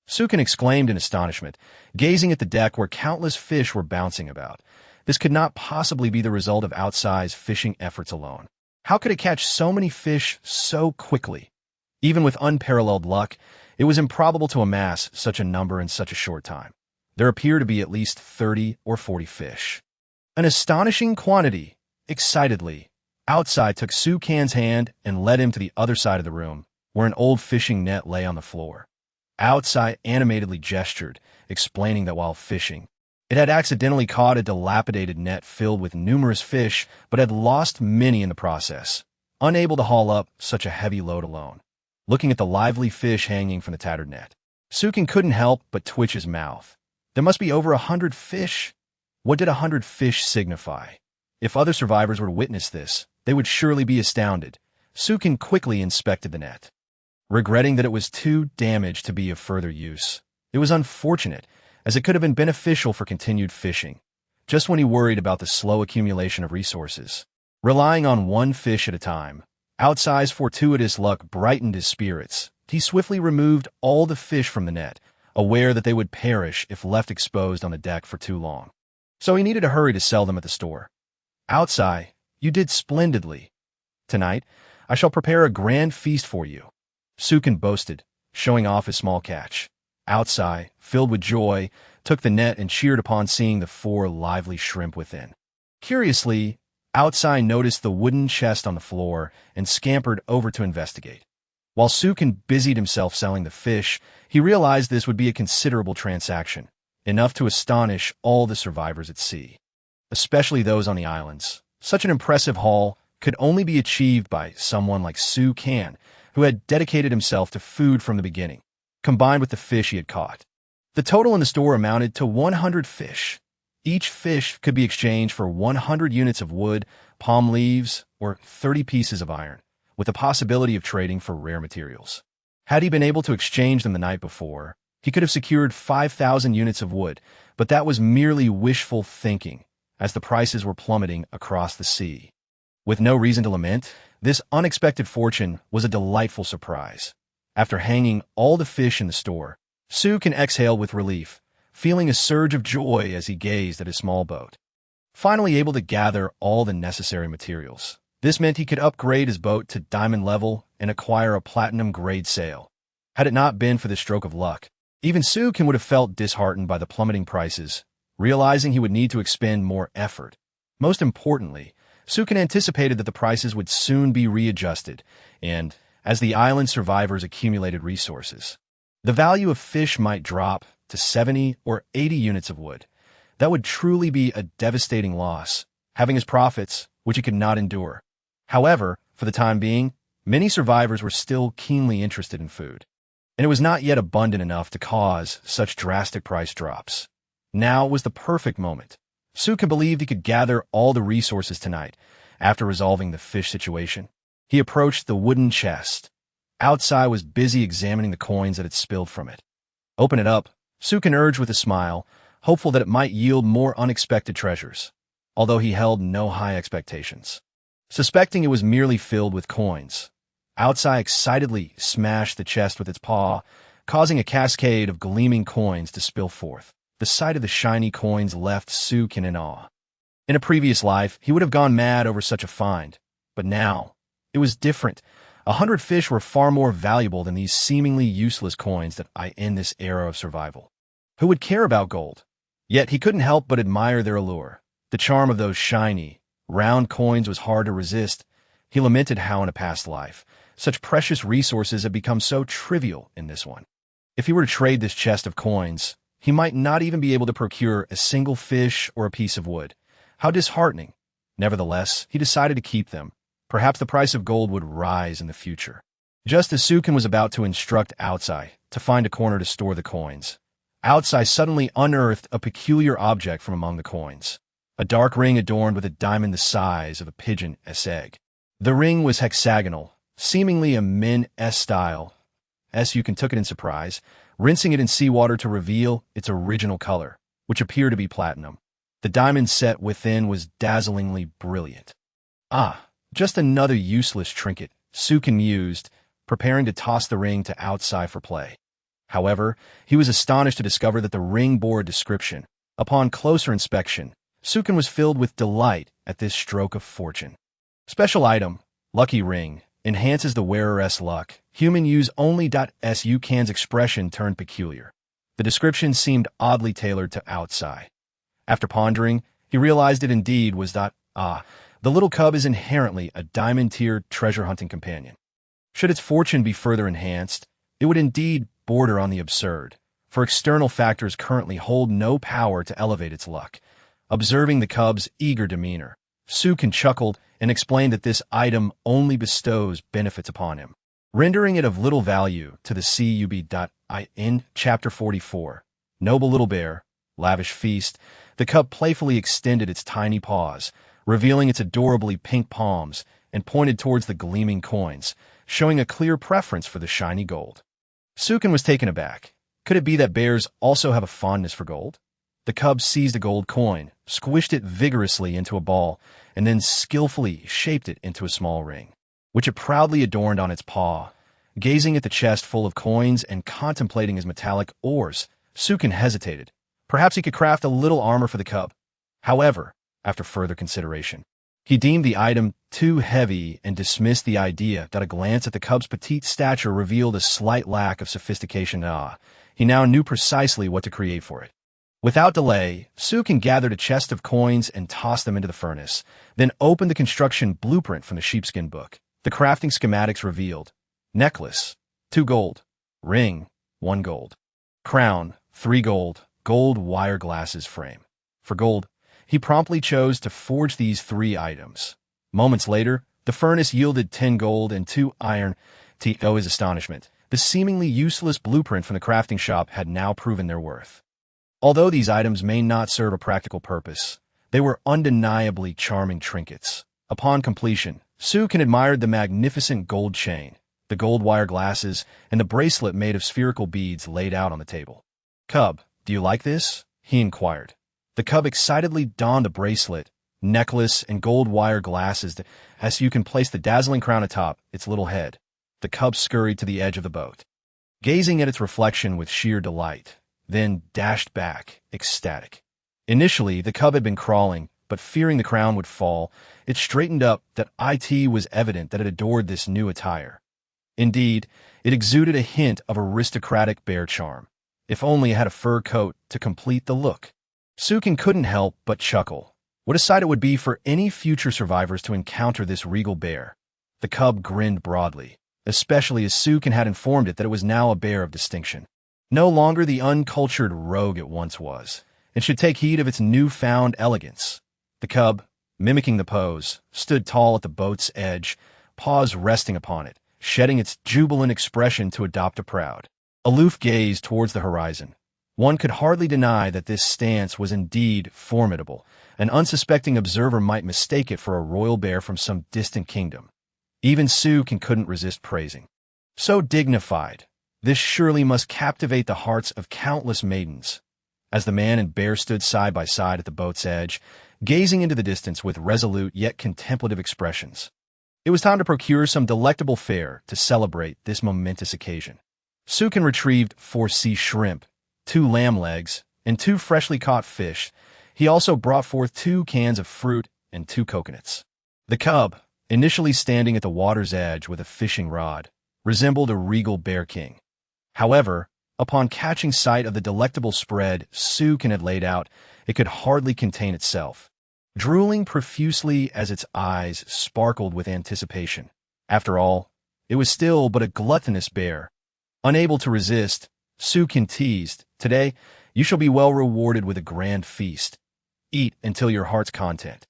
Sukin exclaimed in astonishment, gazing at the deck where countless fish were bouncing about. This could not possibly be the result of Outside's fishing efforts alone. How could it catch so many fish so quickly? Even with unparalleled luck, it was improbable to amass such a number in such a short time. There appeared to be at least 30 or 40 fish. An astonishing quantity. Excitedly, Outside took Sukin's hand and led him to the other side of the room, where an old fishing net lay on the floor. Outside animatedly gestured, explaining that while fishing, it had accidentally caught a dilapidated net filled with numerous fish, but had lost many in the process, unable to haul up such a heavy load alone. Looking at the lively fish hanging from the tattered net, Sukin couldn't help but twitch his mouth. There must be over 100 fish. What did 100 fish signify? If other survivors were to witness this, they would surely be astounded. Sukin quickly inspected the net, regretting that it was too damaged to be of further use. It was unfortunate, as it could have been beneficial for continued fishing, just when he worried about the slow accumulation of resources. Relying on one fish at a time, Outside's fortuitous luck brightened his spirits. He swiftly removed all the fish from the net, aware that they would perish if left exposed on the deck for too long. So he needed to hurry to sell them at the store. Outside, you did splendidly. Tonight, I shall prepare a grand feast for you, Sukin boasted, showing off his small catch. Outside, filled with joy, took the net and cheered upon seeing the 4 lively shrimp within. Curiously, Outside noticed the wooden chest on the floor and scampered over to investigate. While Sukin busied himself selling the fish, he realized this would be a considerable transaction, enough to astonish all the survivors at sea, especially those on the islands. Such an impressive haul could only be achieved by someone like Sukin, who had dedicated himself to food from the beginning, combined with the fish he had caught. The total in the store amounted to 100 fish. Each fish could be exchanged for 100 units of wood, palm leaves, or 30 pieces of iron, with the possibility of trading for rare materials. Had he been able to exchange them the night before, he could have secured 5,000 units of wood, but that was merely wishful thinking, as the prices were plummeting across the sea. With no reason to lament, this unexpected fortune was a delightful surprise. After hanging all the fish in the store, Sukin exhaled with relief, feeling a surge of joy as he gazed at his small boat. Finally able to gather all the necessary materials, this meant he could upgrade his boat to diamond level and acquire a platinum-grade sail. Had it not been for this stroke of luck, even Sukin would have felt disheartened by the plummeting prices, realizing he would need to expend more effort. Most importantly, Sukin anticipated that the prices would soon be readjusted, and, as the island survivors accumulated resources, the value of fish might drop to 70 or 80 units of wood. That would truly be a devastating loss, having his profits, which he could not endure. However, for the time being, many survivors were still keenly interested in food, and it was not yet abundant enough to cause such drastic price drops. Now was the perfect moment. Sukin believed he could gather all the resources tonight. After resolving the fish situation, he approached the wooden chest. Outside was busy examining the coins that had spilled from it. Open it up, Sukin urged with a smile, hopeful that it might yield more unexpected treasures, although he held no high expectations. Suspecting it was merely filled with coins, Outside excitedly smashed the chest with its paw, causing a cascade of gleaming coins to spill forth. The sight of the shiny coins left Sukin in awe. In a previous life, he would have gone mad over such a find, but now, it was different. 100 fish were far more valuable than these seemingly useless coins that I in this era of survival. Who would care about gold? Yet he couldn't help but admire their allure. The charm of those shiny, round coins was hard to resist. He lamented how in a past life, such precious resources had become so trivial in this one. If he were to trade this chest of coins, he might not even be able to procure a single fish or a piece of wood. How disheartening. Nevertheless, he decided to keep them. Perhaps the price of gold would rise in the future. Just as Sukin was about to instruct Outside to find a corner to store the coins, Outside suddenly unearthed a peculiar object from among the coins. A dark ring adorned with a diamond the size of a pigeon's egg. The ring was hexagonal, seemingly a menace style. Sukin took it in surprise, rinsing it in seawater to reveal its original color, which appeared to be platinum. The diamond set within was dazzlingly brilliant. Just another useless trinket, Sukin mused, preparing to toss the ring to Outside for play. However, he was astonished to discover that the ring bore a description. Upon closer inspection, Sukin was filled with delight at this stroke of fortune. Special item, lucky ring, enhances the wearer's luck. Human use only. Sukin's expression turned peculiar. The description seemed oddly tailored to Outside. After pondering, he realized it indeed was the little cub is inherently a diamond-tier treasure-hunting companion. Should its fortune be further enhanced, it would indeed border on the absurd, for external factors currently hold no power to elevate its luck. Observing the cub's eager demeanor, Sukin chuckled and explained that this item only bestows benefits upon him, rendering it of little value to the cub. In Chapter 44, Noble Little Bear, Lavish Feast, the cub playfully extended its tiny paws, revealing its adorably pink palms, and pointed towards the gleaming coins, showing a clear preference for the shiny gold. Sukin was taken aback. Could it be that bears also have a fondness for gold? The cub seized a gold coin, squished it vigorously into a ball, and then skillfully shaped it into a small ring, which it proudly adorned on its paw. Gazing at the chest full of coins and contemplating his metallic ores, Sukin hesitated. Perhaps he could craft a little armor for the cub. However, after further consideration, he deemed the item too heavy and dismissed the idea that a glance at the cub's petite stature revealed a slight lack of sophistication. He now knew precisely what to create for it. Without delay, Sukin gathered a chest of coins and tossed them into the furnace, then opened the construction blueprint from the sheepskin book. The crafting schematics revealed: necklace, 2 gold; ring, 1 gold; crown, 3 gold; gold wire glasses frame. For gold, he promptly chose to forge these 3 items. Moments later, the furnace yielded 10 gold and 2 iron. To his astonishment, the seemingly useless blueprint from the crafting shop had now proven their worth. Although these items may not serve a practical purpose, they were undeniably charming trinkets. Upon completion, Sukin admired the magnificent gold chain, the gold wire glasses, and the bracelet made of spherical beads laid out on the table. "Cub, do you like this?" he inquired. The cub excitedly donned the bracelet, necklace, and gold wire glasses as you can place the dazzling crown atop its little head. The cub scurried to the edge of the boat, gazing at its reflection with sheer delight, then dashed back, ecstatic. Initially, the cub had been crawling, but fearing the crown would fall, it straightened up. That it was evident that it adored this new attire. Indeed, it exuded a hint of aristocratic bear charm. If only it had a fur coat to complete the look. Sukin couldn't help but chuckle. What a sight it would be for any future survivors to encounter this regal bear. The cub grinned broadly, especially as Sukin had informed it that it was now a bear of distinction. No longer the uncultured rogue it once was, and should take heed of its newfound elegance. The cub, mimicking the pose, stood tall at the boat's edge, paws resting upon it, shedding its jubilant expression to adopt a proud, aloof gaze towards the horizon. One could hardly deny that this stance was indeed formidable. An unsuspecting observer might mistake it for a royal bear from some distant kingdom. Even Sukin couldn't resist praising. So dignified, this surely must captivate the hearts of countless maidens. As the man and bear stood side by side at the boat's edge, gazing into the distance with resolute yet contemplative expressions, it was time to procure some delectable fare to celebrate this momentous occasion. Sukin retrieved 4 sea shrimp, 2 lamb legs, and 2 freshly caught fish. He also brought forth 2 cans of fruit and 2 coconuts. The cub, initially standing at the water's edge with a fishing rod, resembled a regal bear king. However, upon catching sight of the delectable spread Sukin had laid out, it could hardly contain itself, drooling profusely as its eyes sparkled with anticipation. After all, it was still but a gluttonous bear. Unable to resist, Sukin teased, "Today, you shall be well rewarded with a grand feast. Eat until your heart's content."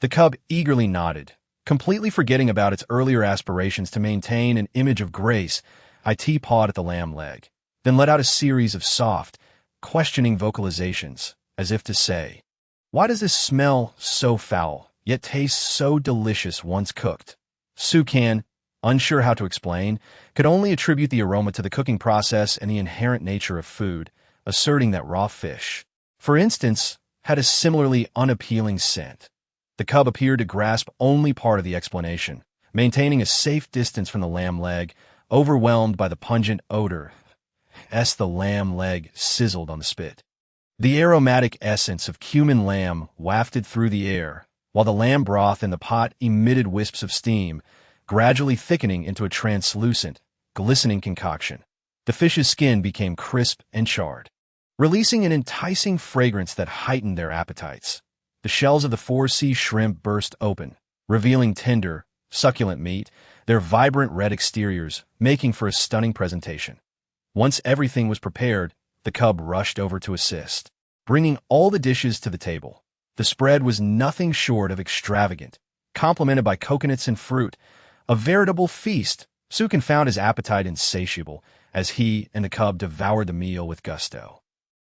The cub eagerly nodded, completely forgetting about its earlier aspirations to maintain an image of grace. It pawed at the lamb leg, then let out a series of soft, questioning vocalizations, as if to say, "Why does this smell so foul, yet taste so delicious once cooked?" Sukin, unsure how to explain, could only attribute the aroma to the cooking process and the inherent nature of food, asserting that raw fish, for instance, had a similarly unappealing scent. The cub appeared to grasp only part of the explanation, maintaining a safe distance from the lamb leg, overwhelmed by the pungent odor as the lamb leg sizzled on the spit. The aromatic essence of cumin lamb wafted through the air, while the lamb broth in the pot emitted wisps of steam, gradually thickening into a translucent, glistening concoction. The fish's skin became crisp and charred, releasing an enticing fragrance that heightened their appetites. The shells of the 4 sea shrimp burst open, revealing tender, succulent meat, their vibrant red exteriors making for a stunning presentation. Once everything was prepared, the cub rushed over to assist, bringing all the dishes to the table. The spread was nothing short of extravagant, complemented by coconuts and fruit, a veritable feast. Sukin found his appetite insatiable as he and the cub devoured the meal with gusto.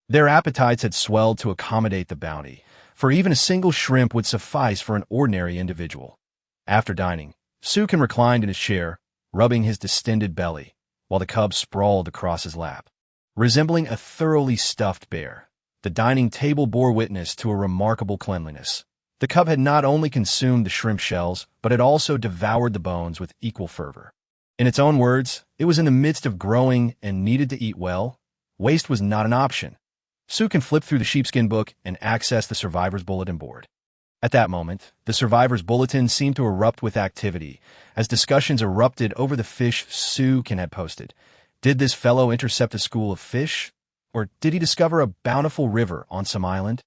Their appetites had swelled to accommodate the bounty, for even a single shrimp would suffice for an ordinary individual. After dining, Sukin reclined in his chair, rubbing his distended belly, while the cub sprawled across his lap. Resembling a thoroughly stuffed bear, the dining table bore witness to a remarkable cleanliness. The cub had not only consumed the shrimp shells, but had also devoured the bones with equal fervor. In its own words, it was in the midst of growing and needed to eat well. Waste was not an option. Sukin flipped through the sheepskin book and accessed the survivor's bulletin board. At that moment, the survivor's bulletin seemed to erupt with activity, as discussions erupted over the fish Sukin had posted. Did this fellow intercept a school of fish? Or did he discover a bountiful river on some island?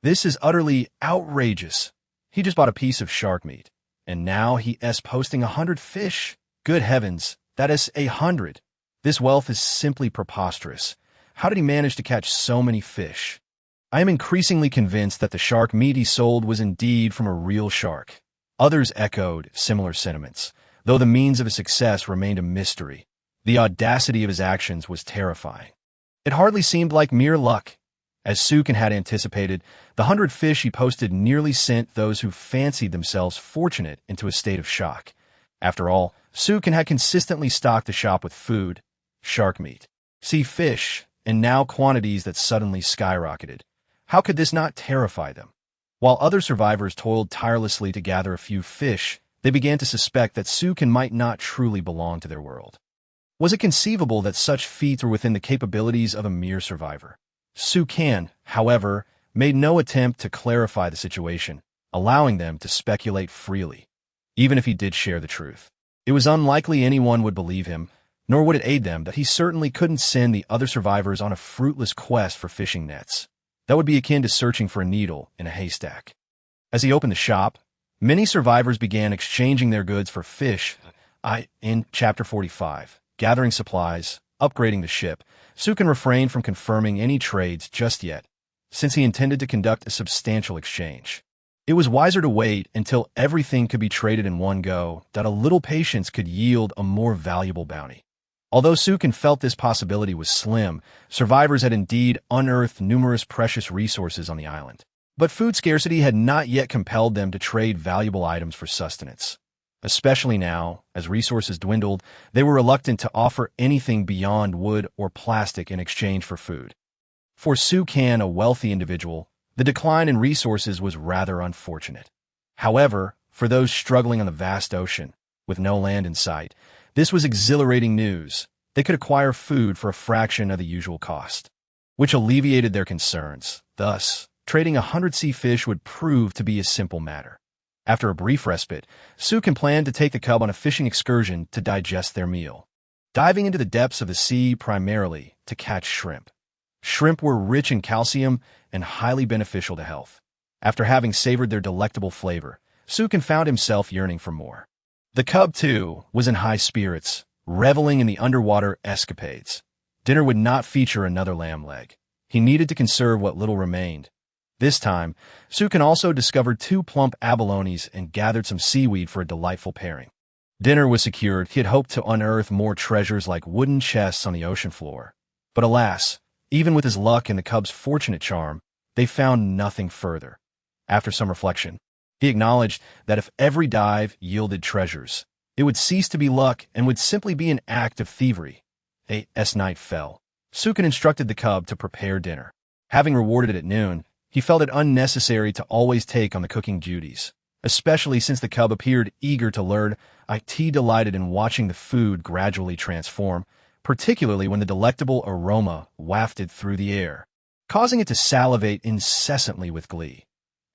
This is utterly outrageous. He just bought a piece of shark meat, and now he is posting 100 fish. Good heavens, that is 100. This wealth is simply preposterous. How did he manage to catch so many fish? I am increasingly convinced that the shark meat he sold was indeed from a real shark. Others echoed similar sentiments, though the means of his success remained a mystery. The audacity of his actions was terrifying. It hardly seemed like mere luck. As Sukin had anticipated, the 100 fish he posted nearly sent those who fancied themselves fortunate into a state of shock. After all, Sukin had consistently stocked the shop with food, shark meat, sea fish, and now quantities that suddenly skyrocketed. How could this not terrify them? While other survivors toiled tirelessly to gather a few fish, they began to suspect that Sukin might not truly belong to their world. Was it conceivable that such feats were within the capabilities of a mere survivor? Sukin, however, made no attempt to clarify the situation, allowing them to speculate freely. Even if he did share the truth, it was unlikely anyone would believe him, nor would it aid them that he certainly couldn't send the other survivors on a fruitless quest for fishing nets. That would be akin to searching for a needle in a haystack. As he opened the shop, many survivors began exchanging their goods for fish. In Chapter 45, gathering supplies, upgrading the ship, Sukin refrained from confirming any trades just yet, since he intended to conduct a substantial exchange. It was wiser to wait until everything could be traded in one go, that a little patience could yield a more valuable bounty. Although Sukin felt this possibility was slim, survivors had indeed unearthed numerous precious resources on the island. But food scarcity had not yet compelled them to trade valuable items for sustenance. Especially now, as resources dwindled, they were reluctant to offer anything beyond wood or plastic in exchange for food. For Sukin, a wealthy individual, the decline in resources was rather unfortunate. However, for those struggling on the vast ocean, with no land in sight, this was exhilarating news. They could acquire food for a fraction of the usual cost, which alleviated their concerns. Thus, trading 100 sea fish would prove to be a simple matter. After a brief respite, Sukin planned to take the cub on a fishing excursion to digest their meal, diving into the depths of the sea primarily to catch shrimp. Shrimp were rich in calcium and highly beneficial to health. After having savored their delectable flavor, Sukin found himself yearning for more. The cub, too, was in high spirits, reveling in the underwater escapades. Dinner would not feature another lamb leg. He needed to conserve what little remained. This time, Sukin also discovered 2 plump abalones and gathered some seaweed for a delightful pairing. Dinner was secured. He had hoped to unearth more treasures like wooden chests on the ocean floor. But alas, even with his luck and the cub's fortunate charm, they found nothing further. After some reflection, he acknowledged that if every dive yielded treasures, it would cease to be luck and would simply be an act of thievery. As night fell, Sukin instructed the cub to prepare dinner. Having rewarded it at noon, he felt it unnecessary to always take on the cooking duties, especially since the cub appeared eager to learn. It delighted in watching the food gradually transform, particularly when the delectable aroma wafted through the air, causing it to salivate incessantly with glee.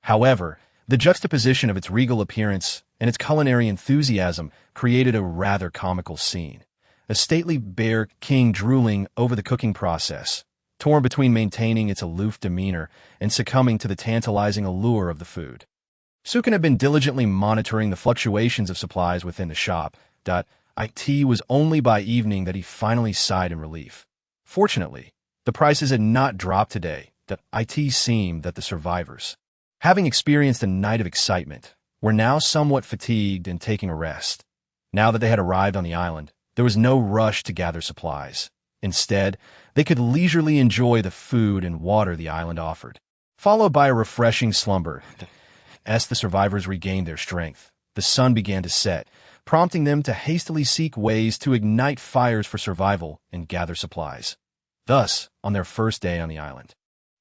However, the juxtaposition of its regal appearance and its culinary enthusiasm created a rather comical scene. A stately bear king drooling over the cooking process, torn between maintaining its aloof demeanor and succumbing to the tantalizing allure of the food. Sukin had been diligently monitoring the fluctuations of supplies within the shop. It was only by evening that he finally sighed in relief. Fortunately, the prices had not dropped today. It seemed that the survivors, having experienced a night of excitement, were now somewhat fatigued and taking a rest. Now that they had arrived on the island, there was no rush to gather supplies. Instead, they could leisurely enjoy the food and water the island offered, followed by a refreshing slumber. As the survivors regained their strength, the sun began to set, prompting them to hastily seek ways to ignite fires for survival and gather supplies. Thus, on their first day on the island,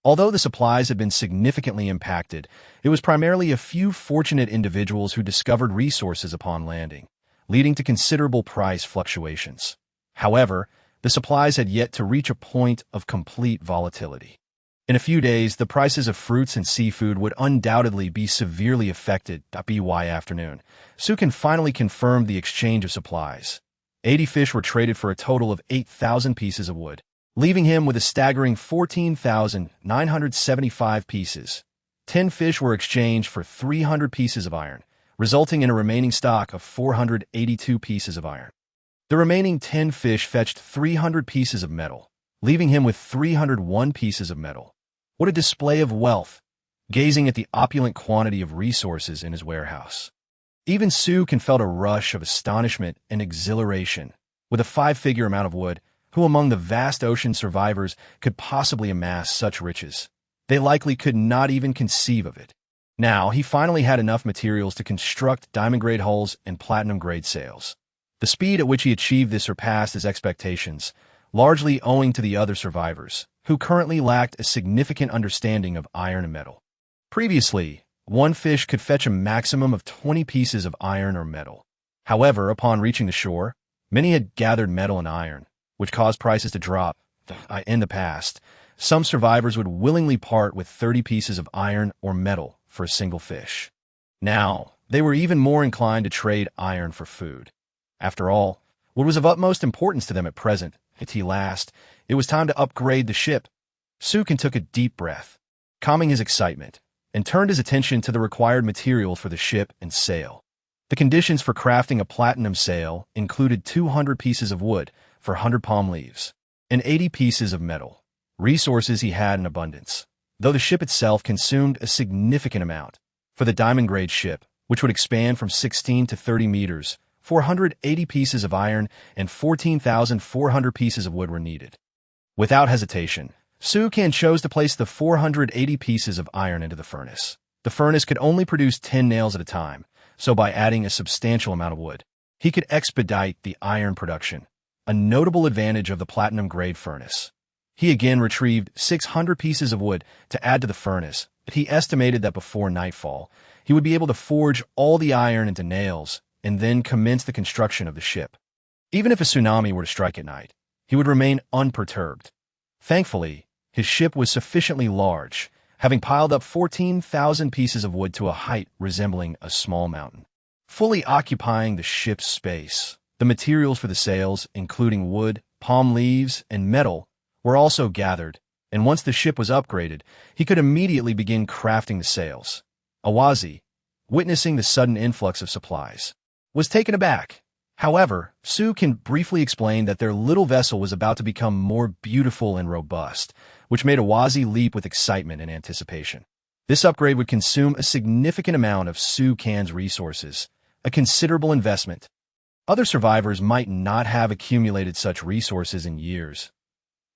although the supplies had been significantly impacted, it was primarily a few fortunate individuals who discovered resources upon landing, leading to considerable price fluctuations. However, the supplies had yet to reach a point of complete volatility. In a few days, the prices of fruits and seafood would undoubtedly be severely affected. By afternoon, Sukin finally confirmed the exchange of supplies. 80 fish were traded for a total of 8,000 pieces of wood, leaving him with a staggering 14,975 pieces. 10 fish were exchanged for 300 pieces of iron, resulting in a remaining stock of 482 pieces of iron. The remaining 10 fish fetched 300 pieces of metal, leaving him with 301 pieces of metal. What a display of wealth, gazing at the opulent quantity of resources in his warehouse. Even Sukin felt a rush of astonishment and exhilaration. With a 5-figure amount of wood, who among the vast ocean survivors could possibly amass such riches? They likely could not even conceive of it. Now, he finally had enough materials to construct diamond-grade hulls and platinum-grade sails. The speed at which he achieved this surpassed his expectations, largely owing to the other survivors, who currently lacked a significant understanding of iron and metal. Previously, one fish could fetch a maximum of 20 pieces of iron or metal. However, upon reaching the shore, many had gathered metal and iron, which caused prices to drop. In the past, some survivors would willingly part with 30 pieces of iron or metal for a single fish. Now, they were even more inclined to trade iron for food. After all, what was of utmost importance to them at present, it was time to upgrade the ship. Sukin took a deep breath, calming his excitement, and turned his attention to the required material for the ship and sail. The conditions for crafting a platinum sail included 200 pieces of wood for 100 palm leaves, and 80 pieces of metal, resources he had in abundance, though the ship itself consumed a significant amount. For the diamond-grade ship, which would expand from 16 to 30 meters, 480 pieces of iron and 14,400 pieces of wood were needed. Without hesitation, Sukin chose to place the 480 pieces of iron into the furnace. The furnace could only produce 10 nails at a time, so by adding a substantial amount of wood, he could expedite the iron production, a notable advantage of the platinum-grade furnace. He again retrieved 600 pieces of wood to add to the furnace, but he estimated that before nightfall, he would be able to forge all the iron into nails and then commence the construction of the ship. Even if a tsunami were to strike at night, he would remain unperturbed. Thankfully, his ship was sufficiently large, having piled up 14,000 pieces of wood to a height resembling a small mountain, fully occupying the ship's space. The materials for the sails, including wood, palm leaves, and metal, were also gathered, and once the ship was upgraded, he could immediately begin crafting the sails. Awazi, witnessing the sudden influx of supplies, was taken aback. However, Sukin briefly explained that their little vessel was about to become more beautiful and robust, which made Awazi leap with excitement and anticipation. This upgrade would consume a significant amount of Sukin's resources, a considerable investment. Other survivors might not have accumulated such resources in years.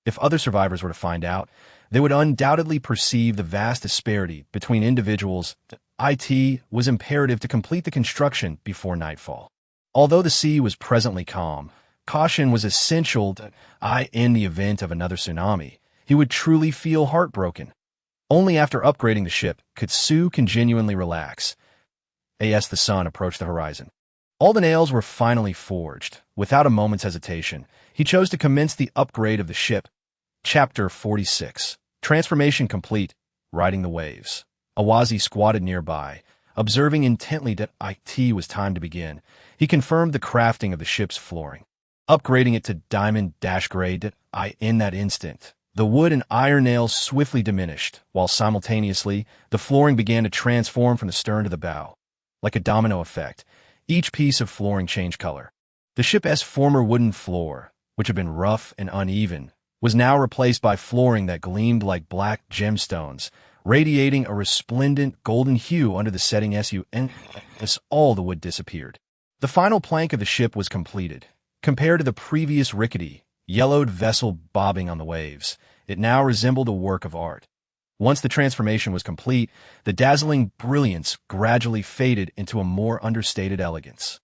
If other survivors were to find out, they would undoubtedly perceive the vast disparity between individuals. It was imperative to complete the construction before nightfall. Although the sea was presently calm, caution was essential in the event of another tsunami. He would truly feel heartbroken. Only after upgrading the ship could Sukin genuinely relax. As the sun approached the horizon, all the nails were finally forged. Without a moment's hesitation, he chose to commence the upgrade of the ship. Chapter 46. Transformation complete. Riding the waves. Awazi squatted nearby, observing intently that it was time to begin. He confirmed the crafting of the ship's flooring, upgrading it to diamond-grade. In that instant, the wood and iron nails swiftly diminished, while simultaneously, the flooring began to transform from the stern to the bow. Like a domino effect, each piece of flooring changed color. The ship's former wooden floor, which had been rough and uneven, was now replaced by flooring that gleamed like black gemstones, radiating a resplendent golden hue under the setting sun as all the wood disappeared. The final plank of the ship was completed. Compared to the previous rickety, yellowed vessel bobbing on the waves, it now resembled a work of art. Once the transformation was complete, the dazzling brilliance gradually faded into a more understated elegance.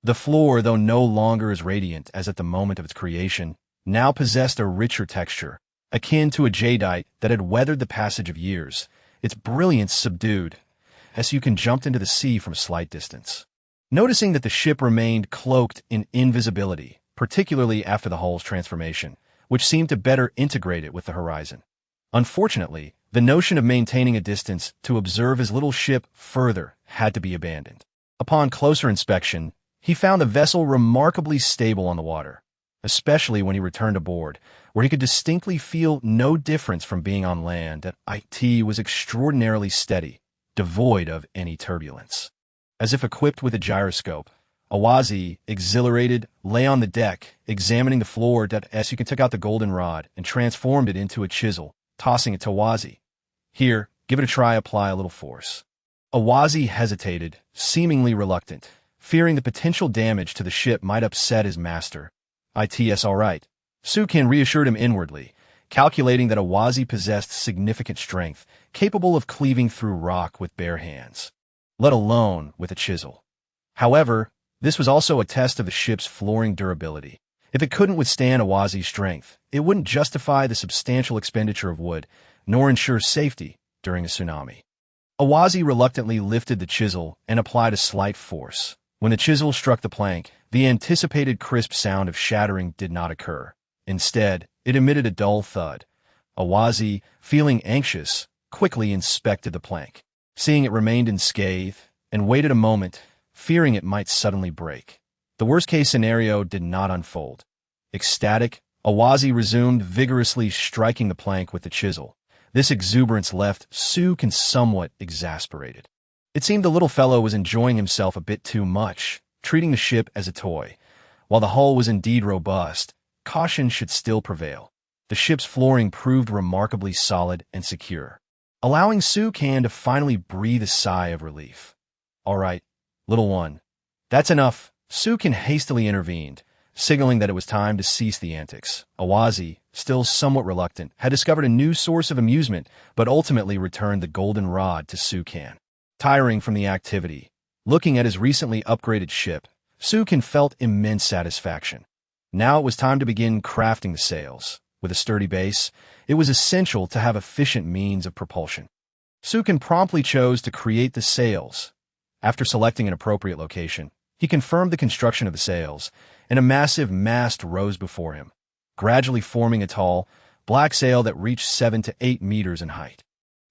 The floor, though no longer as radiant as at the moment of its creation, now possessed a richer texture, akin to a jadeite that had weathered the passage of years, its brilliance subdued, as you can jump into the sea from a slight distance. Noticing that the ship remained cloaked in invisibility, particularly after the hull's transformation, which seemed to better integrate it with the horizon. Unfortunately, the notion of maintaining a distance to observe his little ship further had to be abandoned. Upon closer inspection, he found the vessel remarkably stable on the water, especially when he returned aboard, where he could distinctly feel no difference from being on land. That it was extraordinarily steady, devoid of any turbulence. As if equipped with a gyroscope, Awazi, exhilarated, lay on the deck, examining the floor. As you can take out the golden rod and transformed it into a chisel, tossing it to Awazi. Here, give it a try, apply a little force. Awazi hesitated, seemingly reluctant, fearing the potential damage to the ship might upset his master. It's all right. Sukin reassured him inwardly, calculating that Awazi possessed significant strength, capable of cleaving through rock with bare hands, let alone with a chisel. However, this was also a test of the ship's flooring durability. If it couldn't withstand Awazi's strength, it wouldn't justify the substantial expenditure of wood, nor ensure safety during a tsunami. Awazi reluctantly lifted the chisel and applied a slight force. When the chisel struck the plank, the anticipated crisp sound of shattering did not occur. Instead, it emitted a dull thud. Awazi, feeling anxious, quickly inspected the plank, seeing it remained unscathed, and waited a moment, fearing it might suddenly break. The worst-case scenario did not unfold. Ecstatic, Awazi resumed vigorously striking the plank with the chisel. This exuberance left Sukin somewhat exasperated. It seemed the little fellow was enjoying himself a bit too much, treating the ship as a toy. While the hull was indeed robust, caution should still prevail. The ship's flooring proved remarkably solid and secure, allowing Sukin to finally breathe a sigh of relief. All right, little one. That's enough. Sukin hastily intervened, signaling that it was time to cease the antics. Awazi, still somewhat reluctant, had discovered a new source of amusement, but ultimately returned the golden rod to Sukin. Tiring from the activity, looking at his recently upgraded ship, Sukin felt immense satisfaction. Now it was time to begin crafting the sails. With a sturdy base, it was essential to have efficient means of propulsion. Sukin promptly chose to create the sails. After selecting an appropriate location, he confirmed the construction of the sails, and a massive mast rose before him, gradually forming a tall, black sail that reached 7 to 8 meters in height.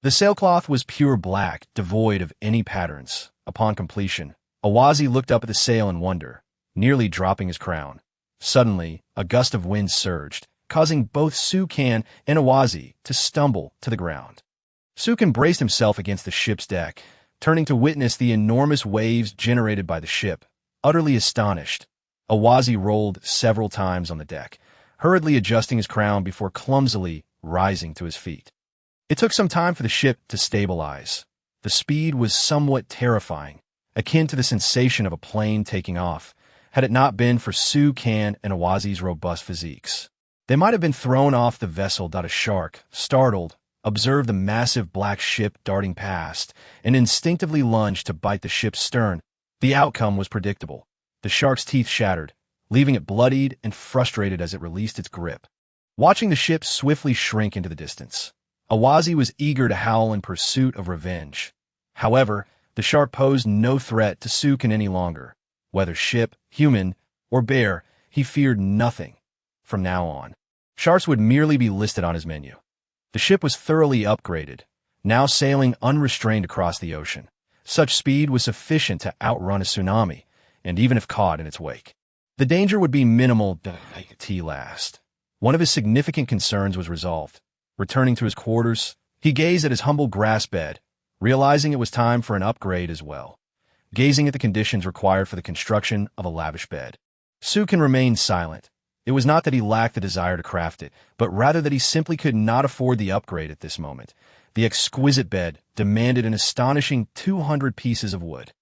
The sailcloth was pure black, devoid of any patterns. Upon completion, Awazi looked up at the sail in wonder, nearly dropping his crown. Suddenly, a gust of wind surged, causing both Sukin and Awazi to stumble to the ground. Sukin braced himself against the ship's deck, turning to witness the enormous waves generated by the ship. Utterly astonished, Awazi rolled several times on the deck, hurriedly adjusting his crown before clumsily rising to his feet. It took some time for the ship to stabilize. The speed was somewhat terrifying, akin to the sensation of a plane taking off, had it not been for Sukin and Awazi's robust physiques. They might have been thrown off the vessel. A shark, startled, observed the massive black ship darting past, and instinctively lunged to bite the ship's stern. The outcome was predictable. The shark's teeth shattered, leaving it bloodied and frustrated as it released its grip. Watching the ship swiftly shrink into the distance, Awazi was eager to howl in pursuit of revenge. However, the shark posed no threat to Sukin any longer. Whether ship, human, or bear, he feared nothing. From now on, sharks would merely be listed on his menu. The ship was thoroughly upgraded, now sailing unrestrained across the ocean. Such speed was sufficient to outrun a tsunami, and even if caught in its wake, the danger would be minimal at last. One of his significant concerns was resolved. Returning to his quarters, he gazed at his humble grass bed, realizing it was time for an upgrade as well. Gazing at the conditions required for the construction of a lavish bed, Sukin remained silent. It was not that he lacked the desire to craft it, but rather that he simply could not afford the upgrade at this moment. The exquisite bed demanded an astonishing 200 pieces of wood.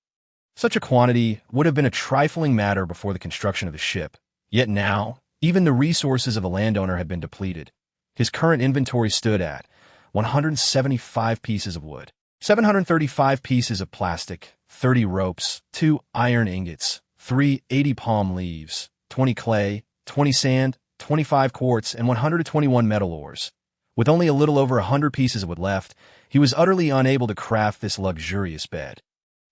Such a quantity would have been a trifling matter before the construction of the ship. Yet now, even the resources of the landowner had been depleted. His current inventory stood at 175 pieces of wood, 735 pieces of plastic, 30 ropes, 2 iron ingots, 3 80 palm leaves, 20 clay, 20 sand, 25 quartz, and 121 metal ores. With only a little over 100 pieces of wood left, he was utterly unable to craft this luxurious bed.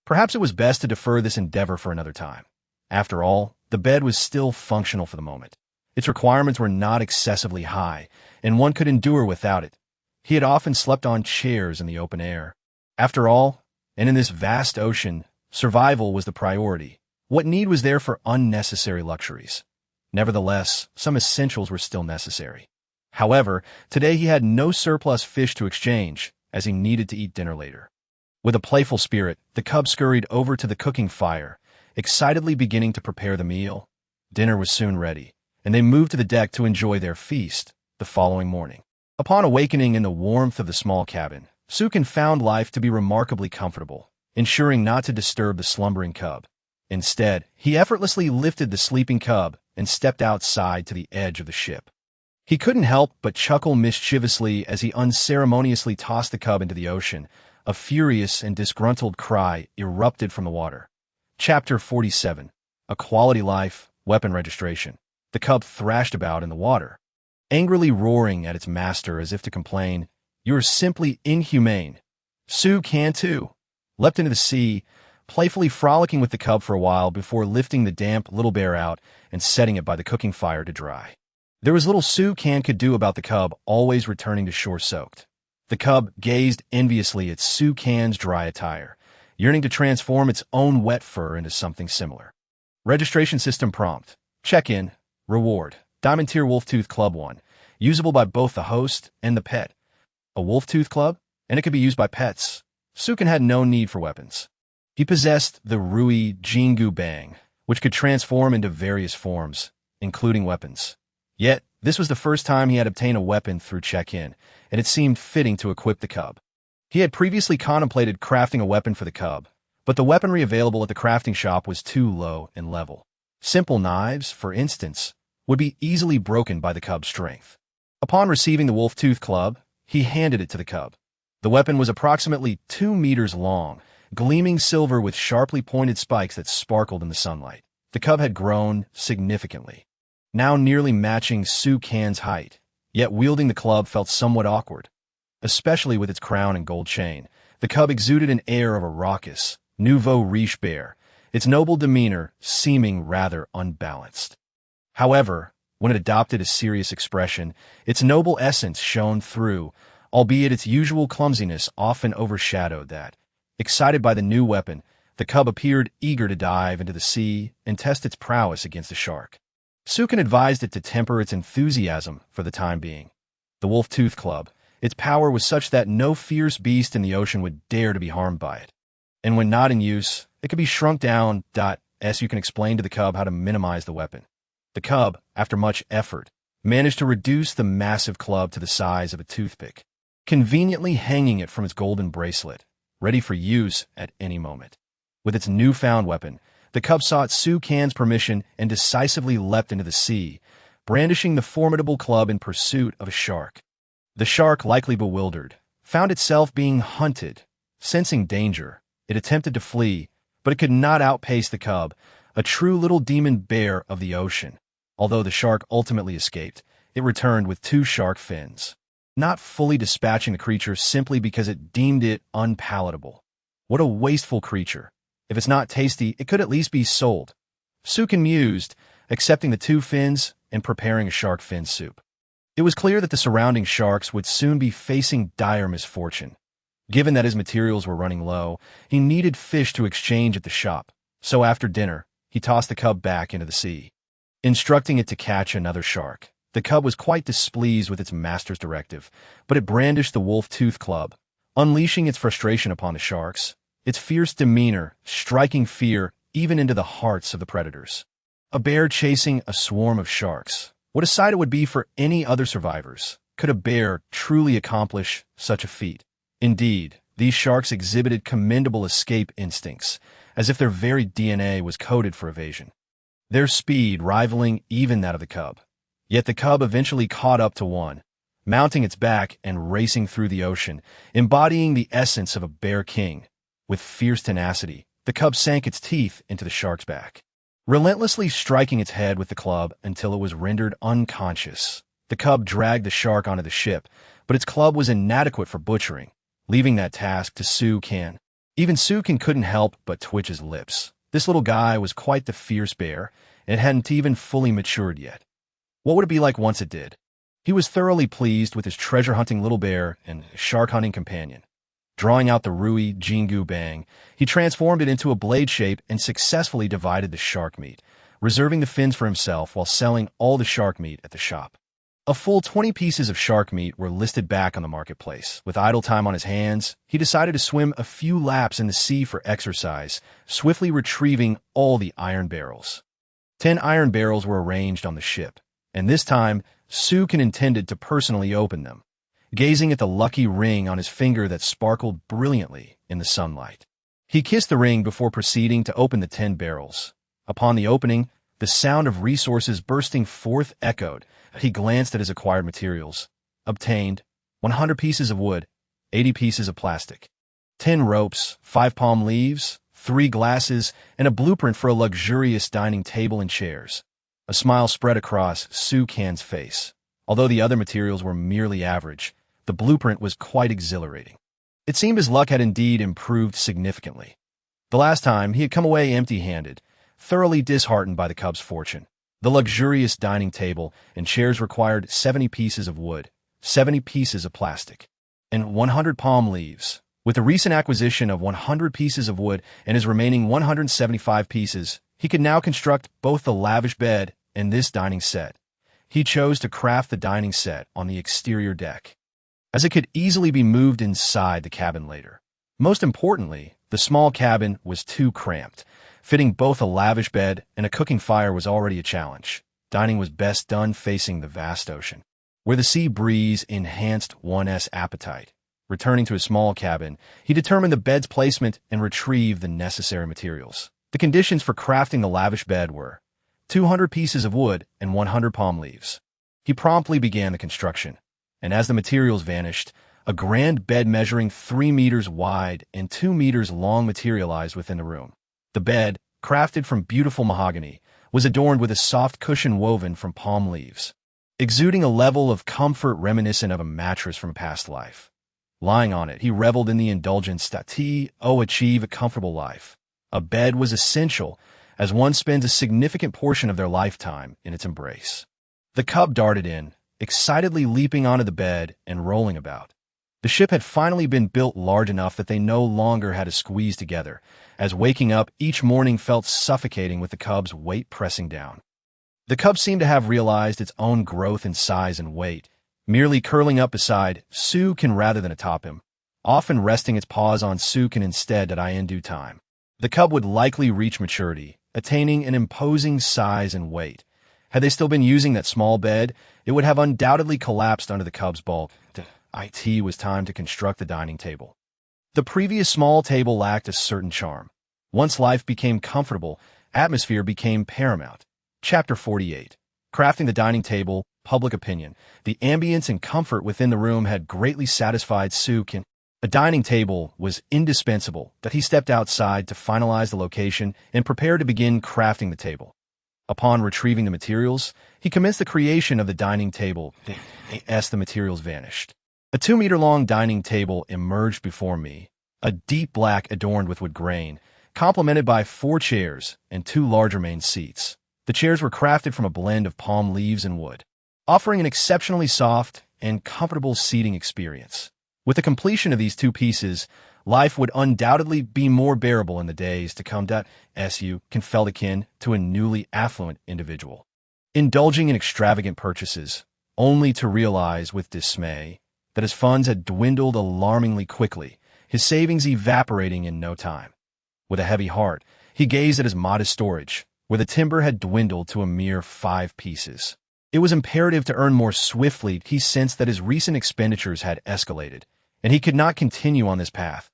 Perhaps it was best to defer this endeavor for another time. After all, the bed was still functional for the moment. Its requirements were not excessively high, and one could endure without it. He had often slept on chairs in the open air. After all, and in this vast ocean, survival was the priority. What need was there for unnecessary luxuries? Nevertheless, some essentials were still necessary. However, today he had no surplus fish to exchange, as he needed to eat dinner later. With a playful spirit, the cub scurried over to the cooking fire, excitedly beginning to prepare the meal. Dinner was soon ready, and they moved to the deck to enjoy their feast the following morning. Upon awakening in the warmth of the small cabin, Sukin found life to be remarkably comfortable, ensuring not to disturb the slumbering cub. Instead, he effortlessly lifted the sleeping cub and stepped outside to the edge of the ship. He couldn't help but chuckle mischievously as he unceremoniously tossed the cub into the ocean. A furious and disgruntled cry erupted from the water. Chapter 47. A Quality Life, Weapon Registration. The cub thrashed about in the water, angrily roaring at its master as if to complain, "You're simply inhumane." Su Can too leapt into the sea, playfully frolicking with the cub for a while before lifting the damp little bear out and setting it by the cooking fire to dry. There was little Su Can could do about the cub always returning to shore soaked. The cub gazed enviously at Su Can's dry attire, yearning to transform its own wet fur into something similar. Registration system prompt. Check-in. Reward. Diamond Tier Wolf-Tooth Club 1. Usable by both the host and the pet. A wolf-tooth club? And it could be used by pets. Sukin had no need for weapons. He possessed the Rui Jingu Bang, which could transform into various forms, including weapons. Yet, this was the first time he had obtained a weapon through check-in, and it seemed fitting to equip the cub. He had previously contemplated crafting a weapon for the cub, but the weaponry available at the crafting shop was too low in level. Simple knives, for instance, would be easily broken by the cub's strength. Upon receiving the wolf-tooth club, he handed it to the cub. The weapon was approximately 2 meters long, gleaming silver with sharply pointed spikes that sparkled in the sunlight. The cub had grown significantly, now nearly matching Su Can's height, yet wielding the club felt somewhat awkward. Especially with its crown and gold chain, the cub exuded an air of a raucous, nouveau riche bear, its noble demeanor seeming rather unbalanced. However, when it adopted a serious expression, its noble essence shone through, albeit its usual clumsiness often overshadowed that. Excited by the new weapon, the cub appeared eager to dive into the sea and test its prowess against a shark. Sukin advised it to temper its enthusiasm for the time being. The wolf-tooth club, its power was such that no fierce beast in the ocean would dare to be harmed by it. And when not in use, it could be shrunk down. You can explain to the cub how to minimize the weapon. The cub, after much effort, managed to reduce the massive club to the size of a toothpick, conveniently hanging it from its golden bracelet, ready for use at any moment. With its newfound weapon, the cub sought Su Can's permission and decisively leapt into the sea, brandishing the formidable club in pursuit of a shark. The shark, likely bewildered, found itself being hunted. Sensing danger, it attempted to flee, but it could not outpace the cub, a true little demon bear of the ocean. Although the shark ultimately escaped, it returned with 2 shark fins, not fully dispatching the creature simply because it deemed it unpalatable. What a wasteful creature. If it's not tasty, it could at least be sold. Sukin mused, accepting the 2 fins and preparing a shark fin soup. It was clear that the surrounding sharks would soon be facing dire misfortune. Given that his materials were running low, he needed fish to exchange at the shop, so after dinner, he tossed the cub back into the sea, instructing it to catch another shark. The cub was quite displeased with its master's directive, but it brandished the wolf-tooth club, unleashing its frustration upon the sharks, its fierce demeanor striking fear even into the hearts of the predators. A bear chasing a swarm of sharks. What a sight it would be for any other survivors. Could a bear truly accomplish such a feat? Indeed, these sharks exhibited commendable escape instincts, as if their very DNA was coded for evasion, their speed rivaling even that of the cub. Yet the cub eventually caught up to one, mounting its back and racing through the ocean, embodying the essence of a bear king. With fierce tenacity, the cub sank its teeth into the shark's back, relentlessly striking its head with the club until it was rendered unconscious. The cub dragged the shark onto the ship, but its club was inadequate for butchering, leaving that task to Sukin. Even Sukin couldn't help but twitch his lips. This little guy was quite the fierce bear, and it hadn't even fully matured yet. What would it be like once it did? He was thoroughly pleased with his treasure-hunting little bear and shark-hunting companion. Drawing out the Rui Jingu Bang, he transformed it into a blade shape and successfully divided the shark meat, reserving the fins for himself while selling all the shark meat at the shop. A full 20 pieces of shark meat were listed back on the marketplace. With idle time on his hands, he decided to swim a few laps in the sea for exercise, swiftly retrieving all the iron barrels. 10 iron barrels were arranged on the ship, and this time, Sukin intended to personally open them, gazing at the lucky ring on his finger that sparkled brilliantly in the sunlight. He kissed the ring before proceeding to open the 10 barrels. Upon the opening, the sound of resources bursting forth echoed. He glanced at his acquired materials. Obtained 100 pieces of wood, 80 pieces of plastic, 10 ropes, 5 palm leaves, 3 glasses, and a blueprint for a luxurious dining table and chairs. A smile spread across Sukin's face. Although the other materials were merely average, the blueprint was quite exhilarating. It seemed his luck had indeed improved significantly. The last time, he had come away empty-handed, thoroughly disheartened by the cub's fortune. The luxurious dining table and chairs required 70 pieces of wood, 70 pieces of plastic, and 100 palm leaves. With the recent acquisition of 100 pieces of wood and his remaining 175 pieces, he could now construct both the lavish bed and this dining set. He chose to craft the dining set on the exterior deck, as it could easily be moved inside the cabin later. Most importantly, the small cabin was too cramped. Fitting both a lavish bed and a cooking fire was already a challenge. Dining was best done facing the vast ocean, where the sea breeze enhanced one's appetite. Returning to his small cabin, he determined the bed's placement and retrieved the necessary materials. The conditions for crafting the lavish bed were 200 pieces of wood and 100 palm leaves. He promptly began the construction, and as the materials vanished, a grand bed measuring 3 meters wide and 2 meters long materialized within the room. The bed, crafted from beautiful mahogany, was adorned with a soft cushion woven from palm leaves, exuding a level of comfort reminiscent of a mattress from a past life. Lying on it, he reveled in the indulgence that achieve a comfortable life. A bed was essential, as one spends a significant portion of their lifetime in its embrace. The cub darted in, excitedly leaping onto the bed and rolling about. The ship had finally been built large enough that they no longer had to squeeze together, as waking up each morning felt suffocating with the cub's weight pressing down. The cub seemed to have realized its own growth in size and weight, merely curling up beside Sukin rather than atop him, often resting its paws on Sukin instead in due time. The cub would likely reach maturity, attaining an imposing size and weight. Had they still been using that small bed, it would have undoubtedly collapsed under the cub's bulk. It was time to construct the dining table. The previous small table lacked a certain charm. Once life became comfortable, atmosphere became paramount. Chapter 48. Crafting the dining table, public opinion. The ambience and comfort within the room had greatly satisfied Sukin. A dining table was indispensable that he stepped outside to finalize the location and prepare to begin crafting the table. Upon retrieving the materials, he commenced the creation of the dining table as the materials vanished. A 2-meter-long dining table emerged before me, a deep black adorned with wood grain, complemented by 4 chairs and 2 larger main seats. The chairs were crafted from a blend of palm leaves and wood, offering an exceptionally soft and comfortable seating experience. With the completion of these 2 pieces, life would undoubtedly be more bearable in the days to come. Su can felt akin to a newly affluent individual, indulging in extravagant purchases, only to realize with dismay that his funds had dwindled alarmingly quickly, his savings evaporating in no time. With a heavy heart, he gazed at his modest storage, where the timber had dwindled to a mere 5 pieces. It was imperative to earn more swiftly. He sensed that his recent expenditures had escalated, and he could not continue on this path.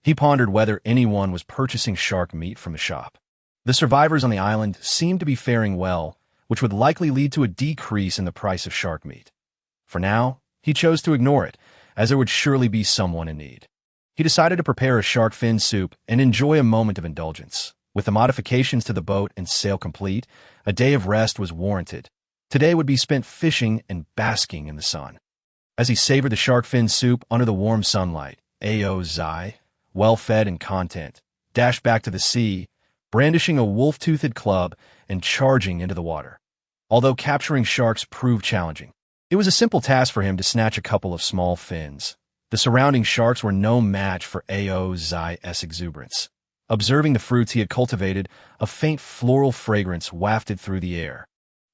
He pondered whether anyone was purchasing shark meat from the shop. The survivors on the island seemed to be faring well, which would likely lead to a decrease in the price of shark meat. For now, he chose to ignore it, as there would surely be someone in need. He decided to prepare a shark fin soup and enjoy a moment of indulgence. With the modifications to the boat and sail complete, a day of rest was warranted. Today would be spent fishing and basking in the sun. As he savored the shark fin soup under the warm sunlight, Zai, well-fed and content, dashed back to the sea, brandishing a wolf-toothed club and charging into the water. Although capturing sharks proved challenging, it was a simple task for him to snatch a couple of small fins. The surrounding sharks were no match for Zai's exuberance. Observing the fruits he had cultivated, a faint floral fragrance wafted through the air.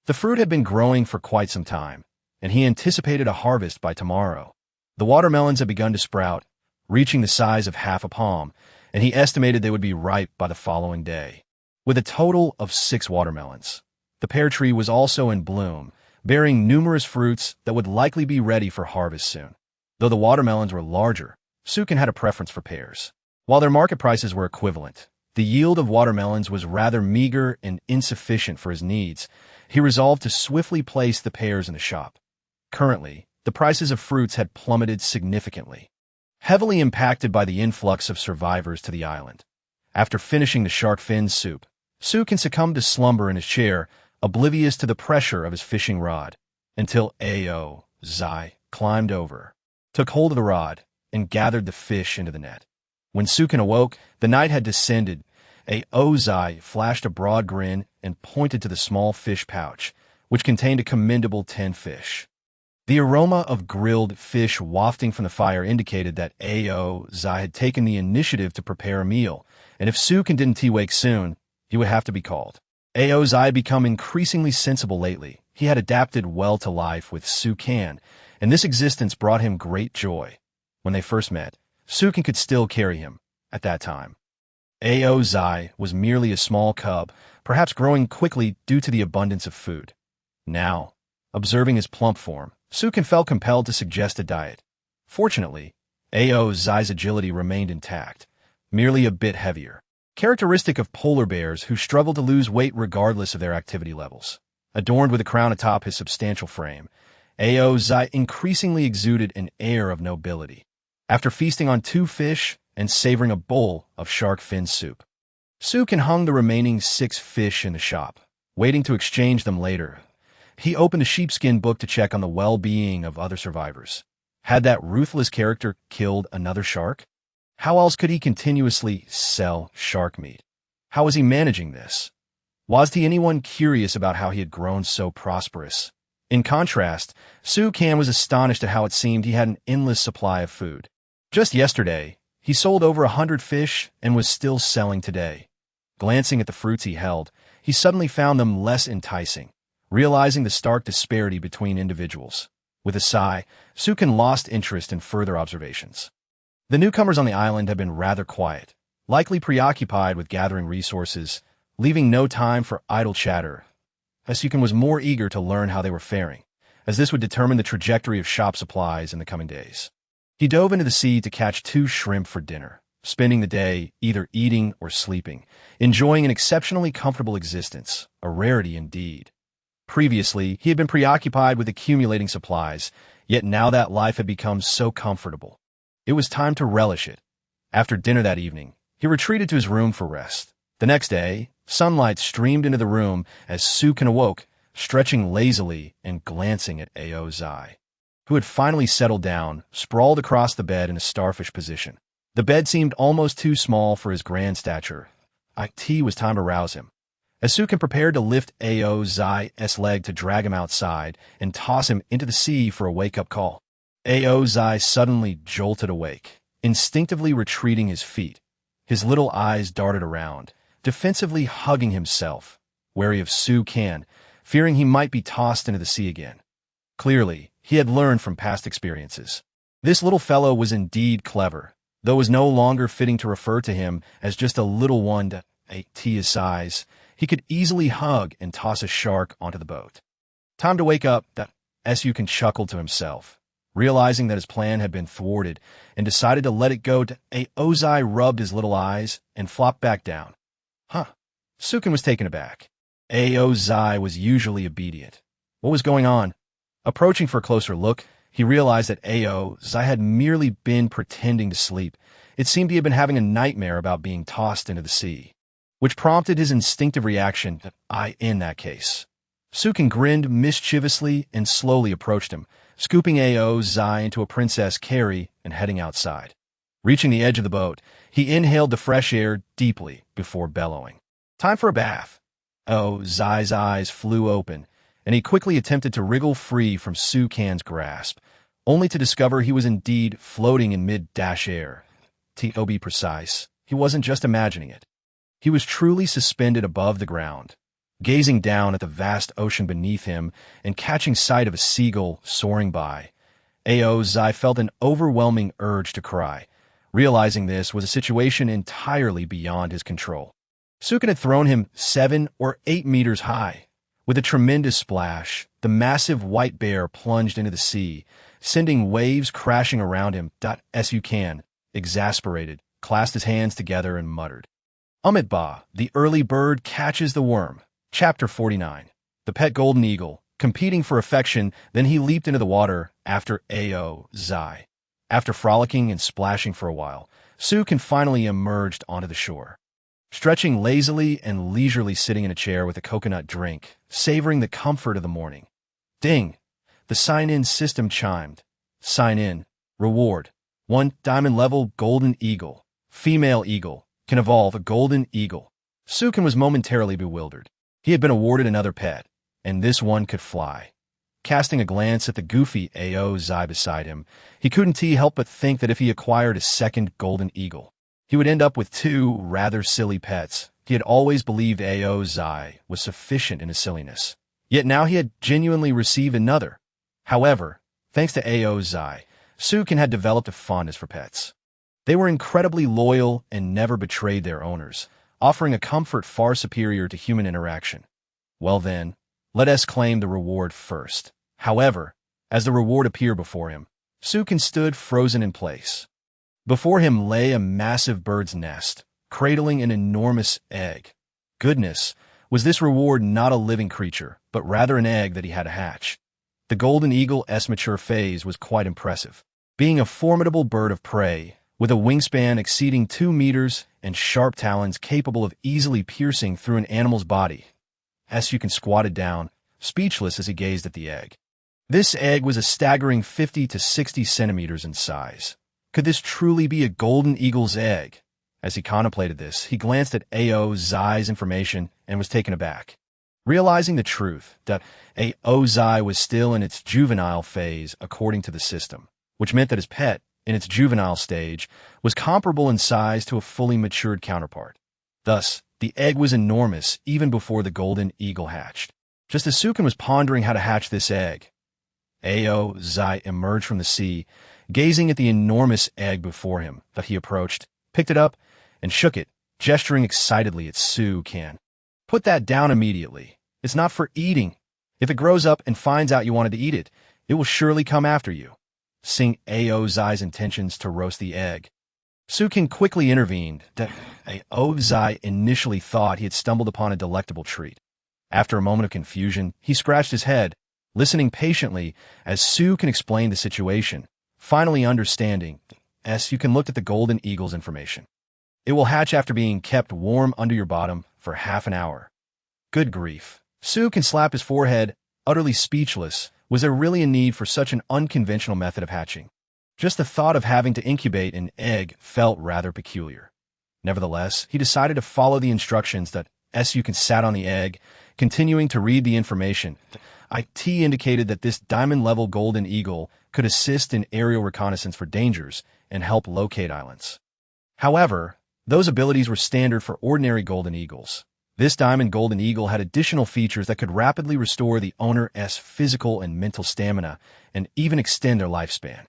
The fruit had been growing for quite some time, and he anticipated a harvest by tomorrow. The watermelons had begun to sprout, reaching the size of half a palm, and he estimated they would be ripe by the following day. With a total of 6 watermelons, the pear tree was also in bloom, bearing numerous fruits that would likely be ready for harvest soon. Though the watermelons were larger, Sukin had a preference for pears. While their market prices were equivalent, the yield of watermelons was rather meager and insufficient for his needs. He resolved to swiftly place the pears in the shop. Currently, the prices of fruits had plummeted significantly, heavily impacted by the influx of survivors to the island. After finishing the shark fin soup, Sukin succumbed to slumber in his chair, oblivious to the pressure of his fishing rod, until Zai climbed over, took hold of the rod, and gathered the fish into the net. When Sukin awoke, the night had descended. Zai flashed a broad grin and pointed to the small fish pouch, which contained a commendable 10 fish. The aroma of grilled fish wafting from the fire indicated that Zai had taken the initiative to prepare a meal, and if Sukin didn't wake soon, he would have to be called. Zai had become increasingly sensible lately. He had adapted well to life with Sukin, and this existence brought him great joy. When they first met, Sukin could still carry him at that time. Zai was merely a small cub, perhaps growing quickly due to the abundance of food. Now, observing his plump form, Sukin felt compelled to suggest a diet. Fortunately, Zai's agility remained intact, merely a bit heavier, characteristic of polar bears who struggle to lose weight regardless of their activity levels. Adorned with a crown atop his substantial frame, Zai increasingly exuded an air of nobility. After feasting on 2 fish and savoring a bowl of shark fin soup, Sukin hung the remaining 6 fish in the shop, waiting to exchange them later. He opened a sheepskin book to check on the well-being of other survivors. Had that ruthless character killed another shark? How else could he continuously sell shark meat? How was he managing this? Was he anyone curious about how he had grown so prosperous? In contrast, Sukin was astonished at how it seemed he had an endless supply of food. Just yesterday, he sold over 100 fish and was still selling today. Glancing at the fruits he held, he suddenly found them less enticing, realizing the stark disparity between individuals. With a sigh, Sukin lost interest in further observations. The newcomers on the island had been rather quiet, likely preoccupied with gathering resources, leaving no time for idle chatter. Sukin was more eager to learn how they were faring, as this would determine the trajectory of shop supplies in the coming days. He dove into the sea to catch 2 shrimp for dinner, spending the day either eating or sleeping, enjoying an exceptionally comfortable existence, a rarity indeed. Previously, he had been preoccupied with accumulating supplies, yet now that life had become so comfortable. It was time to relish it. After dinner that evening, he retreated to his room for rest. The next day, sunlight streamed into the room as Sukin awoke, stretching lazily and glancing at Zai, who had finally settled down, sprawled across the bed in a starfish position. The bed seemed almost too small for his grand stature. It was time to rouse him. As Sukin prepared to lift Zai's leg to drag him outside and toss him into the sea for a wake-up call, Zai suddenly jolted awake, instinctively retreating his feet. His little eyes darted around, defensively hugging himself, wary of Sukin, fearing he might be tossed into the sea again. Clearly, he had learned from past experiences. This little fellow was indeed clever, though it was no longer fitting to refer to him as just a little one to his size. He could easily hug and toss a shark onto the boat. Time to wake up, that Sukin chuckled to himself, realizing that his plan had been thwarted, and decided to let it go. Ozai rubbed his little eyes and flopped back down. Huh. Sukin was taken aback. Ozai was usually obedient. What was going on? Approaching for a closer look, he realized that Ozai had merely been pretending to sleep. It seemed he had been having a nightmare about being tossed into the sea, which prompted his instinctive reaction, in that case. Sukin grinned mischievously and slowly approached him, scooping Ozai into a princess carry and heading outside. Reaching the edge of the boat, he inhaled the fresh air deeply before bellowing. Time for a bath. Ozai's eyes flew open, and he quickly attempted to wriggle free from Sukin's grasp, only to discover he was indeed floating in mid-air. To be precise, he wasn't just imagining it. He was truly suspended above the ground, gazing down at the vast ocean beneath him and catching sight of a seagull soaring by. Ozai felt an overwhelming urge to cry, realizing this was a situation entirely beyond his control. Sukin had thrown him 7 or 8 meters high. With a tremendous splash, the massive white bear plunged into the sea, sending waves crashing around him. Sukin, exasperated, clasped his hands together and muttered. Ba, the early bird catches the worm. Chapter 49. The pet golden eagle, competing for affection, then he leaped into the water after Ozai. After frolicking and splashing for a while, Sukin finally emerged onto the shore. Stretching lazily and leisurely sitting in a chair with a coconut drink, savoring the comfort of the morning. Ding! The sign-in system chimed. Sign in. Reward. 1 diamond-level golden eagle. Female eagle. Can evolve a golden eagle. Sukin was momentarily bewildered. He had been awarded another pet, and this one could fly. Casting a glance at the goofy Ozai beside him, he couldn't help but think that if he acquired a second golden eagle, he would end up with 2 rather silly pets. He had always believed Ozai was sufficient in his silliness. Yet now he had genuinely received another. However, thanks to Ozai, Sukin had developed a fondness for pets. They were incredibly loyal and never betrayed their owners, offering a comfort far superior to human interaction. Well then, let us claim the reward first. However, as the reward appeared before him, Sukin stood frozen in place. Before him lay a massive bird's nest, cradling an enormous egg. Goodness, was this reward not a living creature, but rather an egg that he had to hatch. The golden eagle's mature phase was quite impressive, being a formidable bird of prey, with a wingspan exceeding 2 meters and sharp talons capable of easily piercing through an animal's body. Sukin squatted down, speechless as he gazed at the egg. This egg was a staggering 50 to 60 centimeters in size. Could this truly be a golden eagle's egg? As he contemplated this, he glanced at Ozai's information and was taken aback. Realizing the truth, that Ozai was still in its juvenile phase according to the system, which meant that his pet, in its juvenile stage, was comparable in size to a fully matured counterpart. Thus, the egg was enormous even before the golden eagle hatched. Just as Sukin was pondering how to hatch this egg, Ozai emerged from the sea, gazing at the enormous egg before him that he approached, picked it up, and shook it, gesturing excitedly at Sukin. Put that down immediately. It's not for eating. If it grows up and finds out you wanted to eat it, it will surely come after you. Seeing Ozai's intentions to roast the egg, Sukin quickly intervened. Ozai initially thought he had stumbled upon a delectable treat. After a moment of confusion, he scratched his head, listening patiently as Sukin explained the situation. Finally understanding, Sukin looked at the golden eagle's information. It will hatch after being kept warm under your bottom for half an hour. Good grief. Sukin slapped his forehead, utterly speechless. Was there really a need for such an unconventional method of hatching? Just the thought of having to incubate an egg felt rather peculiar. Nevertheless, he decided to follow the instructions that Sukin sat on the egg, continuing to read the information. IT indicated that this diamond-level golden eagle could assist in aerial reconnaissance for dangers and help locate islands. However, those abilities were standard for ordinary golden eagles. This diamond golden eagle had additional features that could rapidly restore the owner's physical and mental stamina and even extend their lifespan.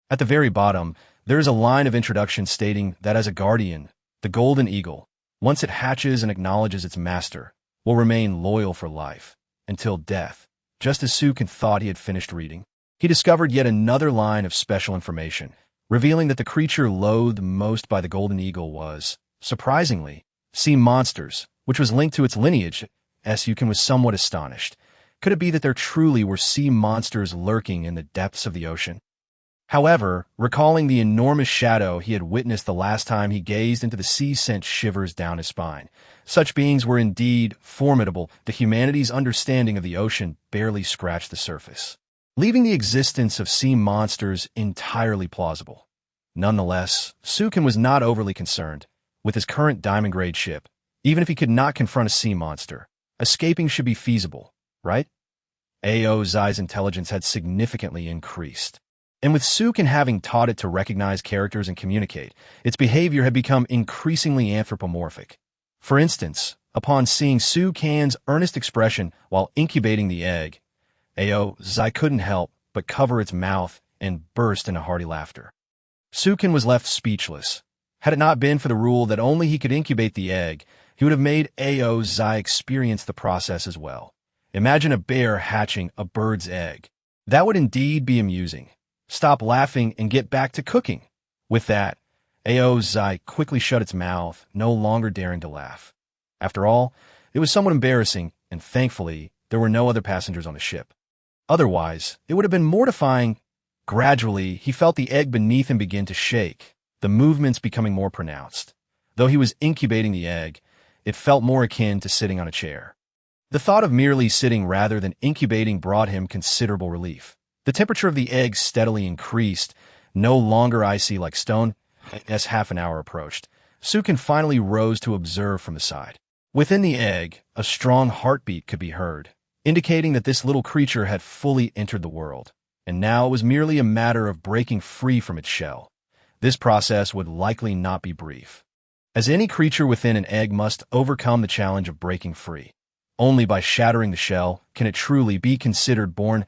At the very bottom, there is a line of introduction stating that as a guardian, the golden eagle, once it hatches and acknowledges its master, will remain loyal for life, until death. just as Sukin thought he had finished reading, he discovered yet another line of special information, revealing that the creature loathed most by the golden eagle was, surprisingly, sea monsters, which was linked to its lineage. Sukin was somewhat astonished. Could it be that there truly were sea monsters lurking in the depths of the ocean? However, recalling the enormous shadow he had witnessed the last time he gazed into the sea sent shivers down his spine. Such beings were indeed formidable, that humanity's understanding of the ocean barely scratched the surface, leaving the existence of sea monsters entirely plausible. Nonetheless, Sukin was not overly concerned. With his current diamond-grade ship, even if he could not confront a sea monster, escaping should be feasible, right? Zai's intelligence had significantly increased. And with Sukin having taught it to recognize characters and communicate, its behavior had become increasingly anthropomorphic. For instance, upon seeing Sukin's earnest expression while incubating the egg, Zai couldn't help but cover its mouth and burst into hearty laughter. Sukin was left speechless. Had it not been for the rule that only he could incubate the egg, he would have made Zai experience the process as well. Imagine a bear hatching a bird's egg. That would indeed be amusing. Stop laughing and get back to cooking. With that, Zai quickly shut its mouth, no longer daring to laugh. After all, it was somewhat embarrassing, and thankfully, there were no other passengers on the ship. Otherwise, it would have been mortifying. Gradually, he felt the egg beneath him begin to shake, the movements becoming more pronounced. Though he was incubating the egg, it felt more akin to sitting on a chair. The thought of merely sitting rather than incubating brought him considerable relief. The temperature of the egg steadily increased, no longer icy like stone. As half an hour approached, Sukin finally rose to observe from the side. Within the egg, a strong heartbeat could be heard, indicating that this little creature had fully entered the world, and now it was merely a matter of breaking free from its shell. This process would likely not be brief, as any creature within an egg must overcome the challenge of breaking free. Only by shattering the shell can it truly be considered born.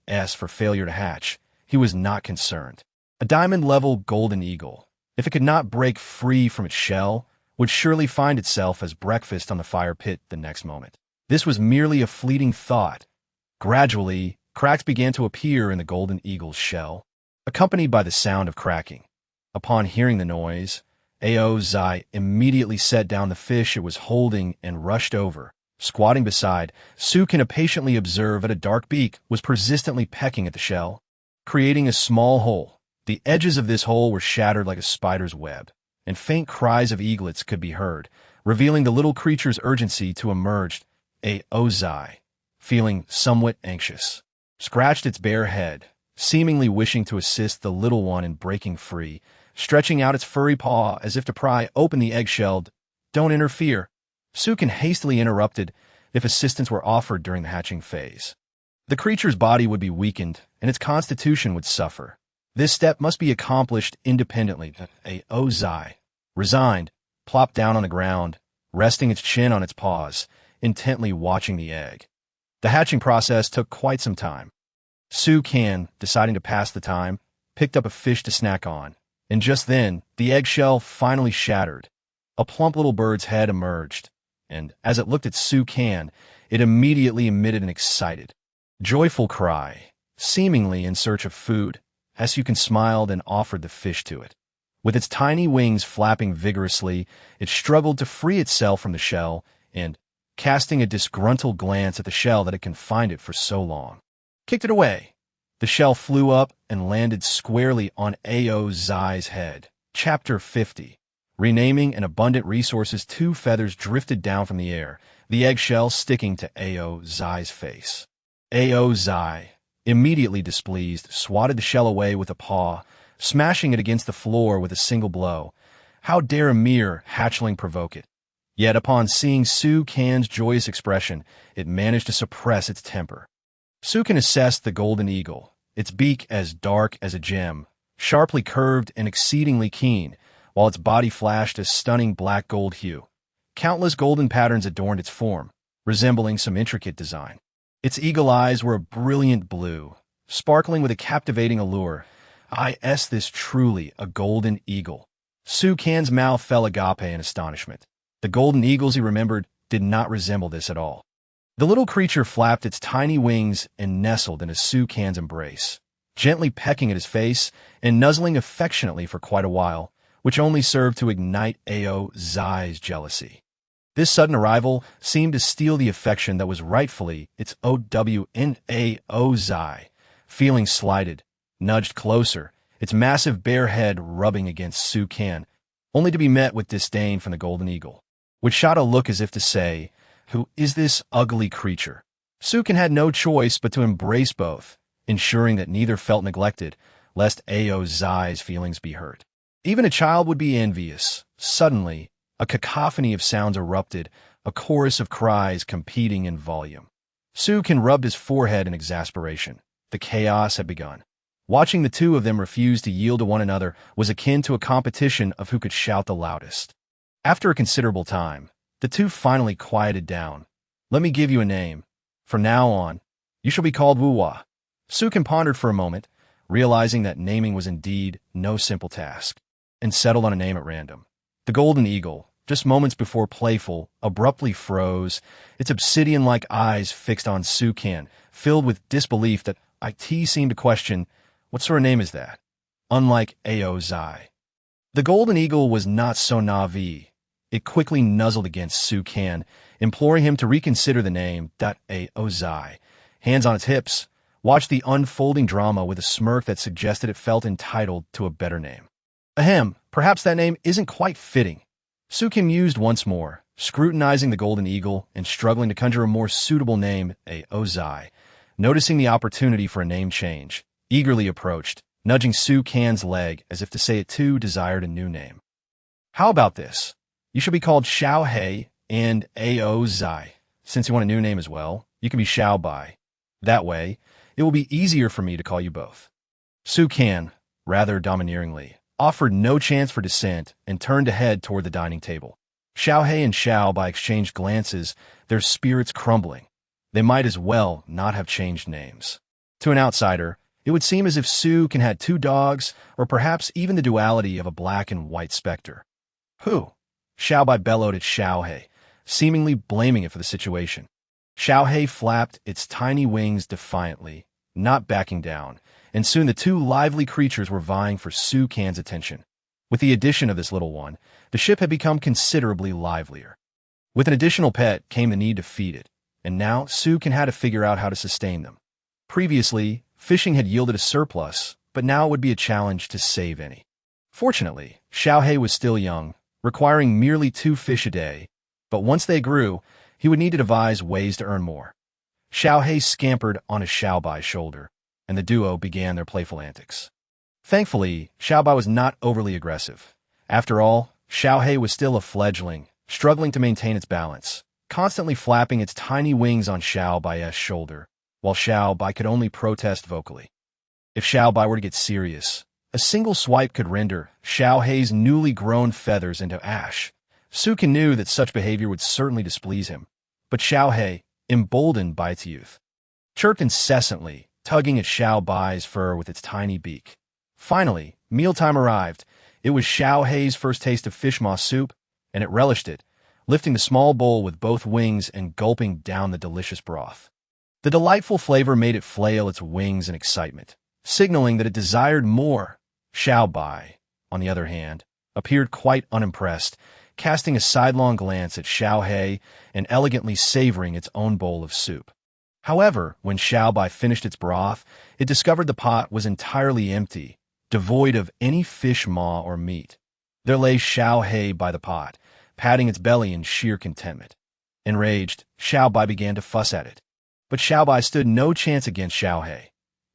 As for failure to hatch, he was not concerned. A diamond-level golden eagle, if it could not break free from its shell, would surely find itself as breakfast on the fire pit the next moment. This was merely a fleeting thought. Gradually, cracks began to appear in the golden eagle's shell, accompanied by the sound of cracking. Upon hearing the noise, Zai immediately set down the fish it was holding and rushed over. Squatting beside, Sukin impatiently observed that a dark beak was persistently pecking at the shell, creating a small hole. The edges of this hole were shattered like a spider's web, and faint cries of eaglets could be heard, revealing the little creature's urgency to emerge. Zai, feeling somewhat anxious, scratched its bare head, seemingly wishing to assist the little one in breaking free, stretching out its furry paw as if to pry open the eggshell. "Don't interfere," Sukin hastily interrupted, if assistance were offered during the hatching phase. The creature's body would be weakened, and its constitution would suffer. This step must be accomplished independently. Zai, resigned, plopped down on the ground, resting its chin on its paws, intently watching the egg. The hatching process took quite some time. Sukin, deciding to pass the time, picked up a fish to snack on, and just then, the eggshell finally shattered. A plump little bird's head emerged, and as it looked at Sukin, it immediately emitted an excited, joyful cry, seemingly in search of food. Sukin smiled and offered the fish to it. With its tiny wings flapping vigorously, it struggled to free itself from the shell, and, casting a disgruntled glance at the shell that had confined it for so long, kicked it away. The shell flew up and landed squarely on Zai's head. Chapter 50. Renaming and abundant resources. 2 feathers drifted down from the air, the eggshell sticking to Zai's face. Zai, immediately displeased, swatted the shell away with a paw, smashing it against the floor with a single blow. How dare a mere hatchling provoke it? Yet upon seeing Sukin's joyous expression, it managed to suppress its temper. Sukin assessed the golden eagle, its beak as dark as a gem, sharply curved and exceedingly keen, while its body flashed a stunning black-gold hue. Countless golden patterns adorned its form, resembling some intricate design. Its eagle eyes were a brilliant blue, sparkling with a captivating allure. This truly a golden eagle. Sukin's mouth fell agape in astonishment. The golden eagles he remembered did not resemble this at all. The little creature flapped its tiny wings and nestled into Su Can's embrace, gently pecking at his face and nuzzling affectionately for quite a while, which only served to ignite Ao Zai's jealousy. This sudden arrival seemed to steal the affection that was rightfully its Ao Zai. Feeling slighted, nudged closer, its massive bare head rubbing against Su Can, only to be met with disdain from the golden eagle, which shot a look as if to say, "Who is this ugly creature?" Su Can had no choice but to embrace both, ensuring that neither felt neglected, lest Ao Zai's feelings be hurt. Even a child would be envious. Suddenly, a cacophony of sounds erupted, a chorus of cries competing in volume. Su Can rubbed his forehead in exasperation. The chaos had begun. Watching the two of them refuse to yield to one another was akin to a competition of who could shout the loudest. After a considerable time, the two finally quieted down. "Let me give you a name. From now on, you shall be called Wuwa." Su Can pondered for a moment, realizing that naming was indeed no simple task, and settled on a name at random. The golden eagle, just moments before playful, abruptly froze, its obsidian-like eyes fixed on Su Can, filled with disbelief that IT seemed to question, "What sort of name is that?" Unlike Ao Zai, the golden eagle was not so naive. It quickly nuzzled against Su Can, imploring him to reconsider the name. Ao Zai, hands on its hips, watched the unfolding drama with a smirk that suggested it felt entitled to a better name. Ahem, perhaps that name isn't quite fitting. Su Can mused once more, scrutinizing the golden eagle and struggling to conjure a more suitable name. Ao Zai, noticing the opportunity for a name change, eagerly approached, nudging Su Can's leg as if to say it too desired a new name. "How about this? You should be called Xiao Hei and Ao Zai. Since you want a new name as well, you can be Xiao Bai. That way, it will be easier for me to call you both." Su Can, rather domineeringly, offered no chance for dissent and turned to head toward the dining table. Xiao Hei and Xiao Bai exchanged glances, their spirits crumbling. They might as well not have changed names. To an outsider, it would seem as if Su Can had two dogs, or perhaps even the duality of a black and white specter. "Who?" Xiao Bai bellowed at Xiao Hei, seemingly blaming it for the situation. Xiao Hei flapped its tiny wings defiantly, not backing down, and soon the two lively creatures were vying for Su Can's attention. With the addition of this little one, the ship had become considerably livelier. With an additional pet came the need to feed it, and now Su Can had to figure out how to sustain them. Previously, fishing had yielded a surplus, but now it would be a challenge to save any. Fortunately, Xiao Hei was still young, requiring merely 2 fish a day, but once they grew, he would need to devise ways to earn more. Xiao Hei scampered on his Xiao Bai's shoulder, and the duo began their playful antics. Thankfully, Xiao Bai was not overly aggressive. After all, Xiao Hei was still a fledgling, struggling to maintain its balance, constantly flapping its tiny wings on Xiao Bai's shoulder, while Xiao Bai could only protest vocally. If Xiao Bai were to get serious, a single swipe could render Xiao Hei's newly grown feathers into ash. Su Can knew that such behavior would certainly displease him, but Xiao Hei, emboldened by its youth, chirped incessantly, tugging at Xiao Bai's fur with its tiny beak. Finally, mealtime arrived. It was Xiao Hei's first taste of fish maw soup, and it relished it, lifting the small bowl with both wings and gulping down the delicious broth. The delightful flavor made it flail its wings in excitement, signaling that it desired more. Xiao Bai, on the other hand, appeared quite unimpressed, casting a sidelong glance at Xiao Hei and elegantly savoring its own bowl of soup. However, when Xiao Bai finished its broth, it discovered the pot was entirely empty, devoid of any fish maw or meat. There lay Xiao Hei by the pot, patting its belly in sheer contentment. Enraged, Xiao Bai began to fuss at it. But Xiao Bai stood no chance against Xiao Hei.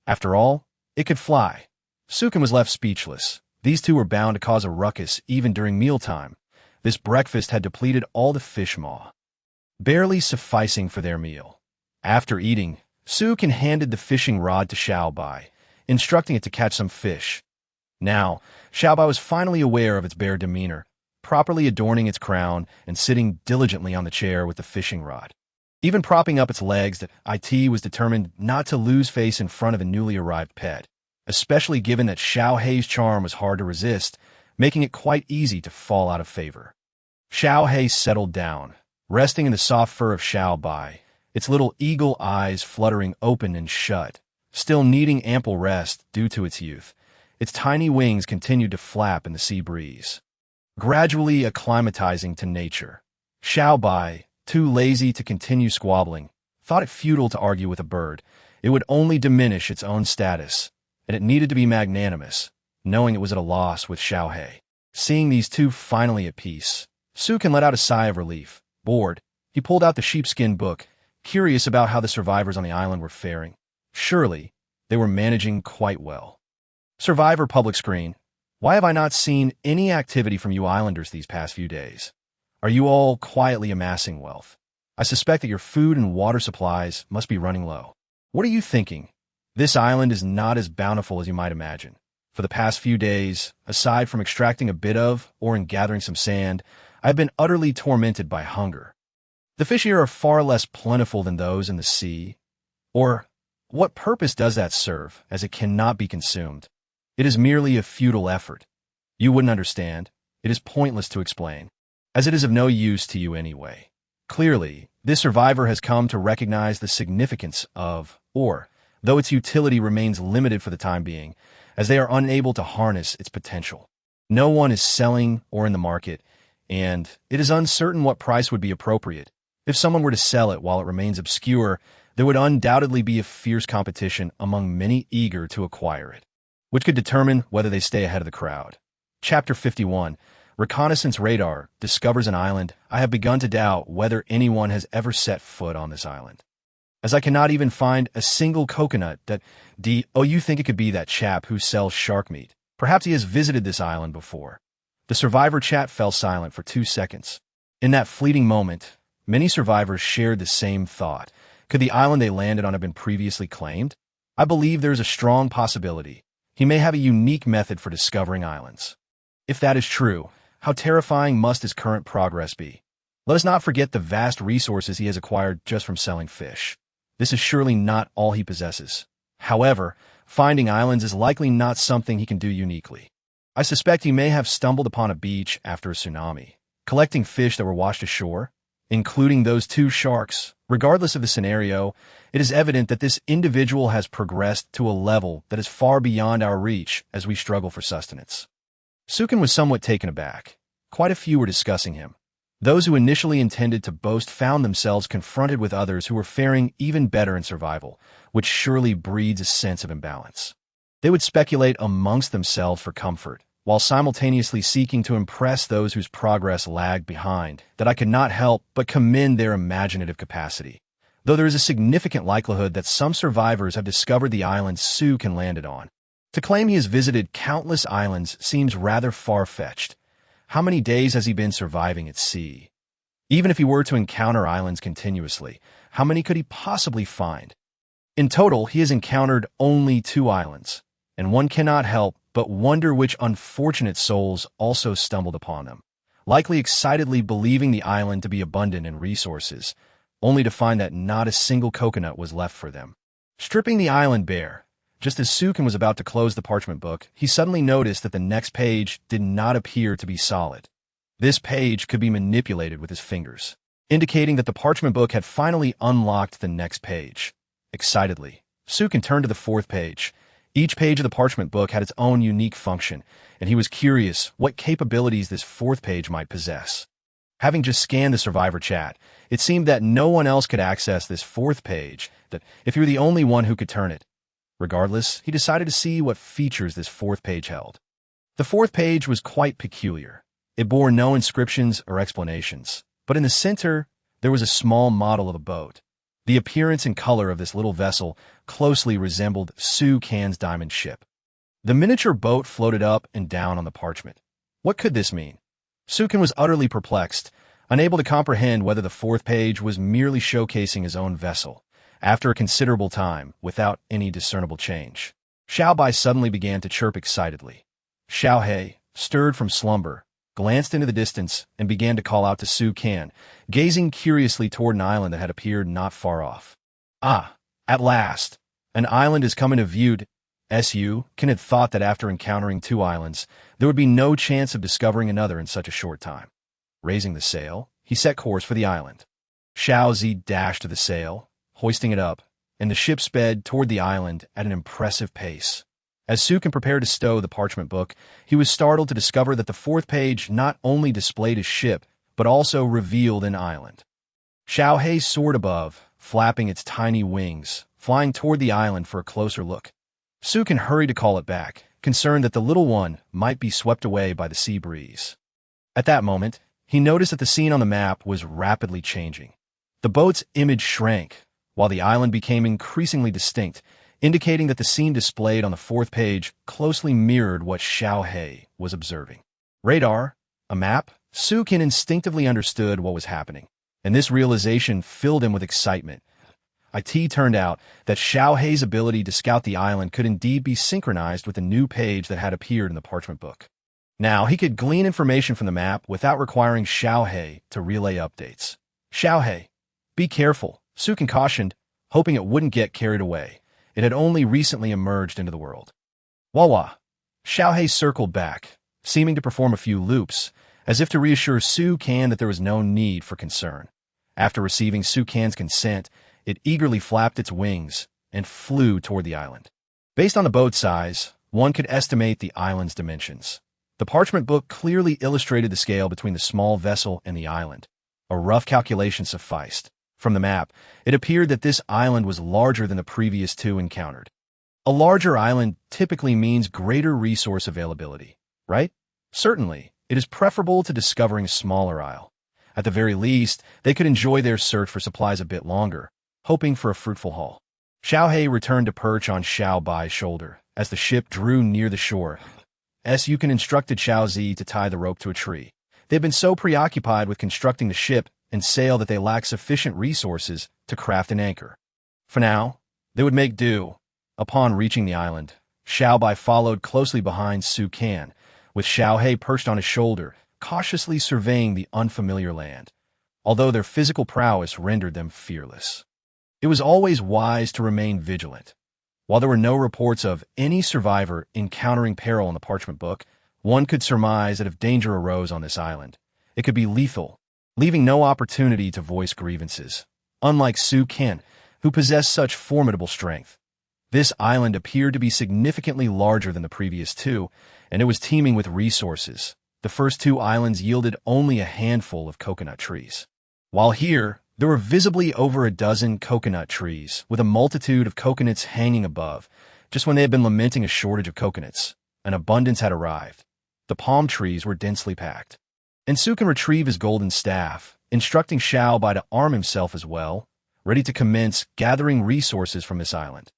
After all, it could fly. Su Can was left speechless. These two were bound to cause a ruckus even during mealtime. This breakfast had depleted all the fish maw, barely sufficing for their meal. After eating, Su Can handed the fishing rod to Xiao Bai, instructing it to catch some fish. Now, Xiao Bai was finally aware of its bare demeanor, properly adorning its crown and sitting diligently on the chair with the fishing rod. Even propping up its legs, that IT was determined not to lose face in front of a newly arrived pet, especially given that Xiao Hei's charm was hard to resist, making it quite easy to fall out of favor. Xiao Hei settled down, resting in the soft fur of Xiao Bai, its little eagle eyes fluttering open and shut, still needing ample rest due to its youth. Its tiny wings continued to flap in the sea breeze, gradually acclimatizing to nature. Xiao Bai, too lazy to continue squabbling, thought it futile to argue with a bird. It would only diminish its own status, and it needed to be magnanimous, knowing it was at a loss with Xiao He. Seeing these two finally at peace, Sukin let out a sigh of relief. Bored, he pulled out the sheepskin book, curious about how the survivors on the island were faring. Surely, they were managing quite well. Survivor public screen. Why have I not seen any activity from you islanders these past few days? Are you all quietly amassing wealth? I suspect that your food and water supplies must be running low. What are you thinking? This island is not as bountiful as you might imagine. For the past few days, aside from extracting a bit of, or in gathering some sand, I've been utterly tormented by hunger. The fish here are far less plentiful than those in the sea. Or, what purpose does that serve, as it cannot be consumed? It is merely a futile effort. You wouldn't understand. It is pointless to explain, as it is of no use to you anyway. Clearly, this survivor has come to recognize the significance of, or, though its utility remains limited for the time being, as they are unable to harness its potential. No one is selling or in the market, and it is uncertain what price would be appropriate. If someone were to sell it while it remains obscure, there would undoubtedly be a fierce competition among many eager to acquire it, which could determine whether they stay ahead of the crowd. Chapter 51. Reconnaissance radar discovers an island. I have begun to doubt whether anyone has ever set foot on this island, as I cannot even find a single coconut Oh, you think it could be that chap who sells shark meat? Perhaps he has visited this island before. The survivor chat fell silent for 2 seconds. In that fleeting moment, many survivors shared the same thought. Could the island they landed on have been previously claimed? I believe there is a strong possibility. He may have a unique method for discovering islands. If that is true, how terrifying must his current progress be? Let us not forget the vast resources he has acquired just from selling fish. This is surely not all he possesses. However, finding islands is likely not something he can do uniquely. I suspect he may have stumbled upon a beach after a tsunami, collecting fish that were washed ashore, including those 2 sharks. Regardless of the scenario, it is evident that this individual has progressed to a level that is far beyond our reach as we struggle for sustenance. Sukin was somewhat taken aback. Quite a few were discussing him. Those who initially intended to boast found themselves confronted with others who were faring even better in survival, which surely breeds a sense of imbalance. They would speculate amongst themselves for comfort, while simultaneously seeking to impress those whose progress lagged behind, that I could not help but commend their imaginative capacity, though there is a significant likelihood that some survivors have discovered the island Sukin landed on. To claim he has visited countless islands seems rather far-fetched. How many days has he been surviving at sea? Even if he were to encounter islands continuously, how many could he possibly find? In total, he has encountered only 2 islands, and one cannot help but wonder which unfortunate souls also stumbled upon them, likely excitedly believing the island to be abundant in resources, only to find that not a single coconut was left for them. Stripping the island bare, just as Sukin was about to close the parchment book, he suddenly noticed that the next page did not appear to be solid. This page could be manipulated with his fingers, indicating that the parchment book had finally unlocked the next page. Excitedly, Sukin turned to the 4th page. Each page of the parchment book had its own unique function, and he was curious what capabilities this 4th page might possess. Having just scanned the survivor chat, it seemed that no one else could access this 4th page, that if he were the only one who could turn it. Regardless, he decided to see what features this 4th page held. The 4th page was quite peculiar. It bore no inscriptions or explanations, but in the center, there was a small model of a boat. The appearance and color of this little vessel closely resembled Su Kan's diamond ship. The miniature boat floated up and down on the parchment. What could this mean? Sukin was utterly perplexed, unable to comprehend whether the 4th page was merely showcasing his own vessel. After a considerable time, without any discernible change, Xiao Bai suddenly began to chirp excitedly. Xiao He, stirred from slumber, glanced into the distance and began to call out to Su Kan, gazing curiously toward an island that had appeared not far off. Ah, at last! An island is coming to view. Su Kan had thought that after encountering 2 islands, there would be no chance of discovering another in such a short time. Raising the sail, he set course for the island. Xiaozi dashed to the sail, hoisting it up, and the ship sped toward the island at an impressive pace. As Sukin prepared to stow the parchment book, he was startled to discover that the fourth page not only displayed a ship, but also revealed an island. Xiaohei soared above, flapping its tiny wings, flying toward the island for a closer look. Sukin hurried to call it back, concerned that the little one might be swept away by the sea breeze. At that moment, he noticed that the scene on the map was rapidly changing. The boat's image shrank, while the island became increasingly distinct, indicating that the scene displayed on the fourth page closely mirrored what Xiaohei was observing. Radar? A map? Sukin instinctively understood what was happening, and this realization filled him with excitement. It turned out that Xiaohei's ability to scout the island could indeed be synchronized with the new page that had appeared in the parchment book. Now, he could glean information from the map without requiring Xiaohei to relay updates. Xiaohei, be careful, Sukin cautioned, hoping it wouldn't get carried away. It had only recently emerged into the world. Wawa. Xiaohei circled back, seeming to perform a few loops, as if to reassure Sukin that there was no need for concern. After receiving Sukin's consent, it eagerly flapped its wings and flew toward the island. Based on the boat size, one could estimate the island's dimensions. The parchment book clearly illustrated the scale between the small vessel and the island. A rough calculation sufficed. From the map, it appeared that this island was larger than the previous two encountered. A larger island typically means greater resource availability, right? Certainly, it is preferable to discovering a smaller isle. At the very least, they could enjoy their search for supplies a bit longer, hoping for a fruitful haul. Xiaohei returned to perch on Xiao Bai's shoulder as the ship drew near the shore. Sukin instructed Xiaozi to tie the rope to a tree. They had been so preoccupied with constructing the ship and sail that they lacked sufficient resources to craft an anchor. For now, they would make do. Upon reaching the island, Xiao Bai followed closely behind Sukin, with Xiaohei perched on his shoulder, cautiously surveying the unfamiliar land, although their physical prowess rendered them fearless. It was always wise to remain vigilant. While there were no reports of any survivor encountering peril in the parchment book, one could surmise that if danger arose on this island, it could be lethal, leaving no opportunity to voice grievances. Unlike Sukin, who possessed such formidable strength, this island appeared to be significantly larger than the previous two, and it was teeming with resources. The first two islands yielded only a handful of coconut trees. While here, there were visibly over a dozen coconut trees, with a multitude of coconuts hanging above. Just when they had been lamenting a shortage of coconuts, an abundance had arrived. The palm trees were densely packed. And Sukin retrieved his golden staff, instructing Xiao Bai to arm himself as well, ready to commence gathering resources from this island.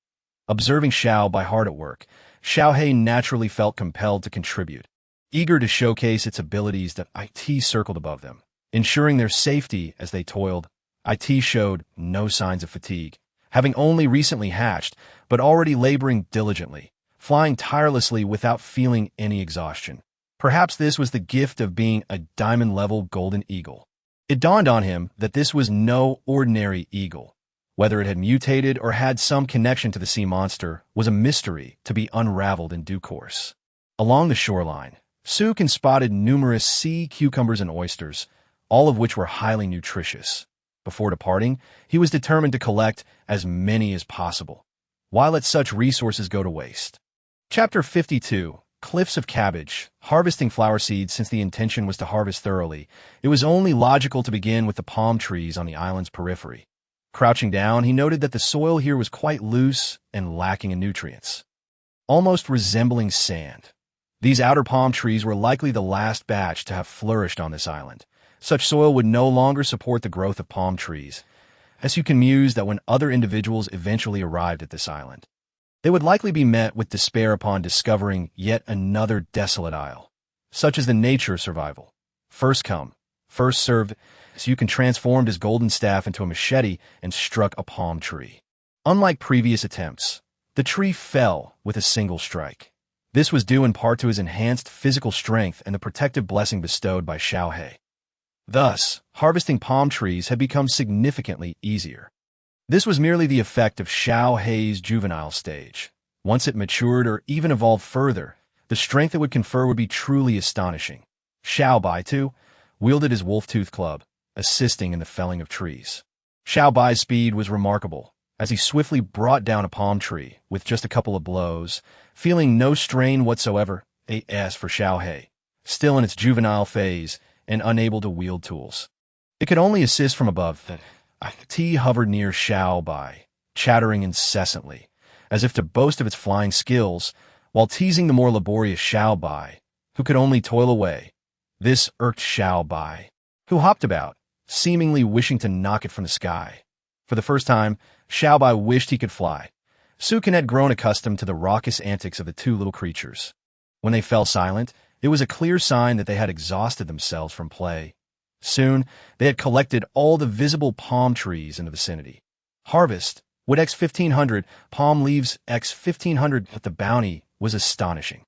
Observing Xiao Bai hard at work, Xiaohei naturally felt compelled to contribute. Eager to showcase its abilities, that It circled above them, ensuring their safety as they toiled. It showed no signs of fatigue, having only recently hatched, but already laboring diligently, flying tirelessly without feeling any exhaustion. Perhaps this was the gift of being a diamond-level golden eagle. It dawned on him that this was no ordinary eagle. Whether it had mutated or had some connection to the sea monster was a mystery to be unraveled in due course. Along the shoreline, Sukin spotted numerous sea cucumbers and oysters, all of which were highly nutritious. Before departing, he was determined to collect as many as possible. Why let such resources go to waste? Chapter 52. Cliffs of Cabbage. Harvesting flower seeds. Since the intention was to harvest thoroughly, it was only logical to begin with the palm trees on the island's periphery. Crouching down, he noted that the soil here was quite loose and lacking in nutrients, almost resembling sand. These outer palm trees were likely the last batch to have flourished on this island. Such soil would no longer support the growth of palm trees, as you can muse that when other individuals eventually arrived at this island, they would likely be met with despair upon discovering yet another desolate isle. Such is the nature of survival. First come, first served. Sukin transformed his golden staff into a machete and struck a palm tree. Unlike previous attempts, the tree fell with a single strike. This was due in part to his enhanced physical strength and the protective blessing bestowed by Xiaohei. Thus, harvesting palm trees had become significantly easier. This was merely the effect of Xiaohei's juvenile stage. Once it matured or even evolved further, the strength it would confer would be truly astonishing. Xiao Bai, too, wielded his wolf-tooth club, assisting in the felling of trees. Xiao Bai's speed was remarkable, as he swiftly brought down a palm tree with just a couple of blows, feeling no strain whatsoever. As for Xiao He, still in its juvenile phase and unable to wield tools, it could only assist from above. T hovered near Xiao Bai, chattering incessantly, as if to boast of its flying skills, while teasing the more laborious Xiao Bai, who could only toil away. This irked Xiao Bai, who hopped about, seemingly wishing to knock it from the sky. For the first time, Xiao Bai wished he could fly. Sukin had grown accustomed to the raucous antics of the two little creatures. When they fell silent, it was a clear sign that they had exhausted themselves from play. Soon, they had collected all the visible palm trees in the vicinity. Harvest, wood X-1500, palm leaves X-1500, but the bounty was astonishing.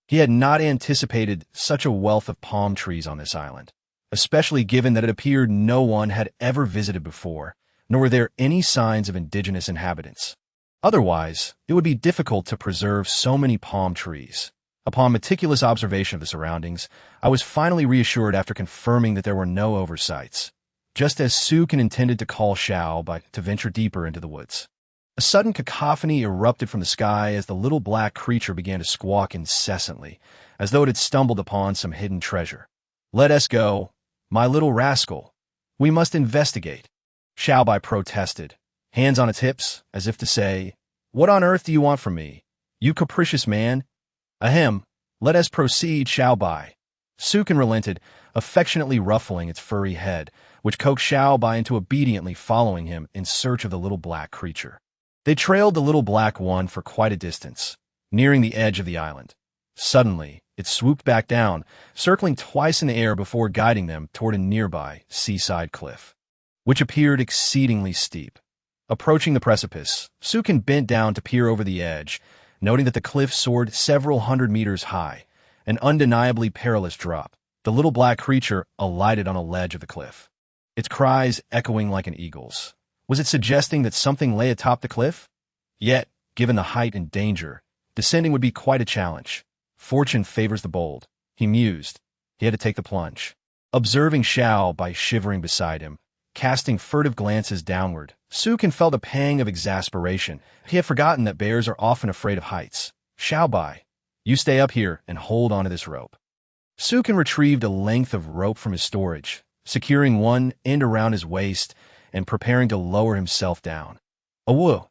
He had not anticipated such a wealth of palm trees on this island, especially given that it appeared no one had ever visited before, nor were there any signs of indigenous inhabitants. Otherwise, it would be difficult to preserve so many palm trees. Upon meticulous observation of the surroundings, I was finally reassured after confirming that there were no oversights, just as Sukin intended to call Xiao Bai to venture deeper into the woods. A sudden cacophony erupted from the sky as the little black creature began to squawk incessantly, as though it had stumbled upon some hidden treasure. "Let us go, my little rascal. We must investigate," Xiao Bai protested, hands on its hips, as if to say, "What on earth do you want from me, you capricious man?" "Ahem, let us proceed, Xiao Bai." Sukin relented, affectionately ruffling its furry head, which coaxed Xiao Bai into obediently following him in search of the little black creature. They trailed the little black one for quite a distance, nearing the edge of the island. Suddenly, it swooped back down, circling twice in the air before guiding them toward a nearby seaside cliff, which appeared exceedingly steep. Approaching the precipice, Sukin bent down to peer over the edge, noting that the cliff soared several hundred meters high, an undeniably perilous drop. The little black creature alighted on a ledge of the cliff, its cries echoing like an eagle's. Was it suggesting that something lay atop the cliff? Yet, given the height and danger, descending would be quite a challenge. Fortune favors the bold, he mused. He had to take the plunge. Observing Xiao Bai shivering beside him, casting furtive glances downward, Sukin felt a pang of exasperation. He had forgotten that bears are often afraid of heights. "Xiao Bai, you stay up here and hold onto this rope." Sukin retrieved a length of rope from his storage, securing one end around his waist and preparing to lower himself down. "Awoo!"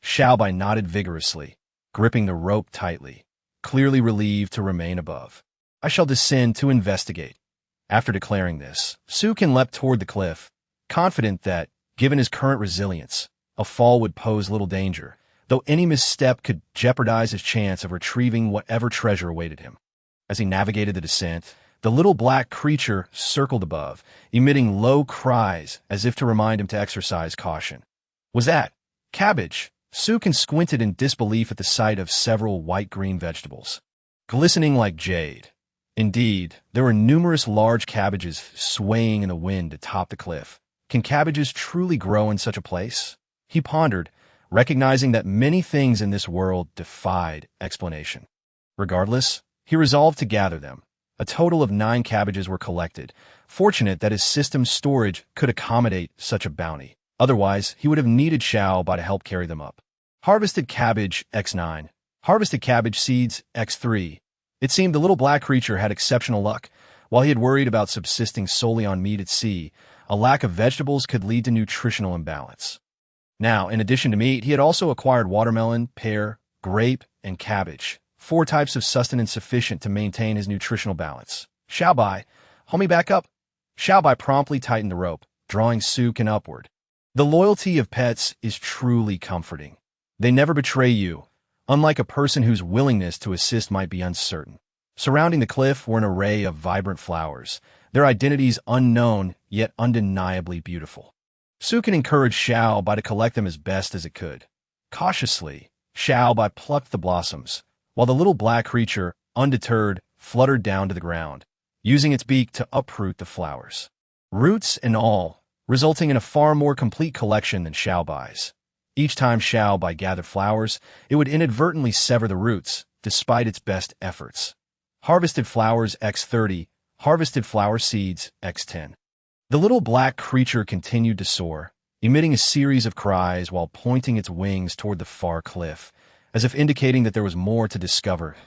Xiao Bai nodded vigorously, gripping the rope tightly, clearly relieved to remain above. "I shall descend to investigate." After declaring this, Sukin leapt toward the cliff, confident that, given his current resilience, a fall would pose little danger, though any misstep could jeopardize his chance of retrieving whatever treasure awaited him. As he navigated the descent, the little black creature circled above, emitting low cries as if to remind him to exercise caution. Was that cabbage? Sukin squinted in disbelief at the sight of several white-green vegetables, glistening like jade. Indeed, there were numerous large cabbages swaying in the wind atop the cliff. Can cabbages truly grow in such a place? He pondered, recognizing that many things in this world defied explanation. Regardless, he resolved to gather them. A total of 9 cabbages were collected, fortunate that his system's storage could accommodate such a bounty. Otherwise, he would have needed Xiao Bai to help carry them up. Harvested cabbage X9. Harvested cabbage seeds X3. It seemed the little black creature had exceptional luck. While he had worried about subsisting solely on meat at sea, a lack of vegetables could lead to nutritional imbalance. Now, in addition to meat, he had also acquired watermelon, pear, grape, and cabbage, 4 types of sustenance sufficient to maintain his nutritional balance. "Xiao Bai, haul me back up." Xiao Bai promptly tightened the rope, drawing Sukin upward. The loyalty of pets is truly comforting. They never betray you, unlike a person whose willingness to assist might be uncertain. Surrounding the cliff were an array of vibrant flowers, their identities unknown yet undeniably beautiful. Sukin encouraged Xiao Bai to collect them as best as it could. Cautiously, Xiao Bai plucked the blossoms, while the little black creature, undeterred, fluttered down to the ground, using its beak to uproot the flowers, roots and all, resulting in a far more complete collection than Xiao Bai's. Each time Xiao Bai gathered flowers, it would inadvertently sever the roots, despite its best efforts. Harvested flowers X30, harvested flower seeds X10. The little black creature continued to soar, emitting a series of cries while pointing its wings toward the far cliff, as if indicating that there was more to discover.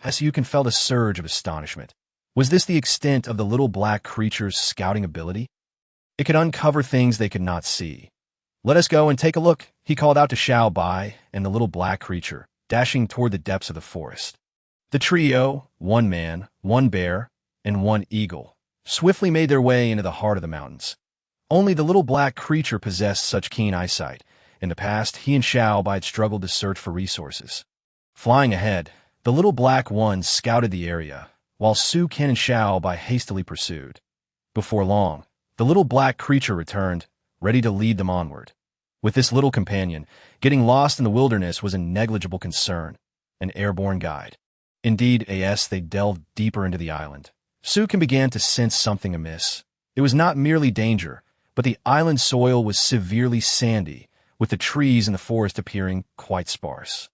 Su felt a surge of astonishment. Was this the extent of the little black creature's scouting ability? It could uncover things they could not see. "Let us go and take a look," he called out to Xiao Bai and the little black creature, dashing toward the depths of the forest. The trio, one man, one bear, and one eagle, swiftly made their way into the heart of the mountains. Only the little black creature possessed such keen eyesight. In the past, he and Xiao Bai had struggled to search for resources. Flying ahead, the little black one scouted the area, while Su Ken and Xiao Bai hastily pursued. Before long, the little black creature returned, ready to lead them onward. With this little companion, getting lost in the wilderness was a negligible concern, an airborne guide. Indeed, as they delved deeper into the island, Su Ken began to sense something amiss. It was not merely danger, but the island soil was severely sandy, with the trees in the forest appearing quite sparse.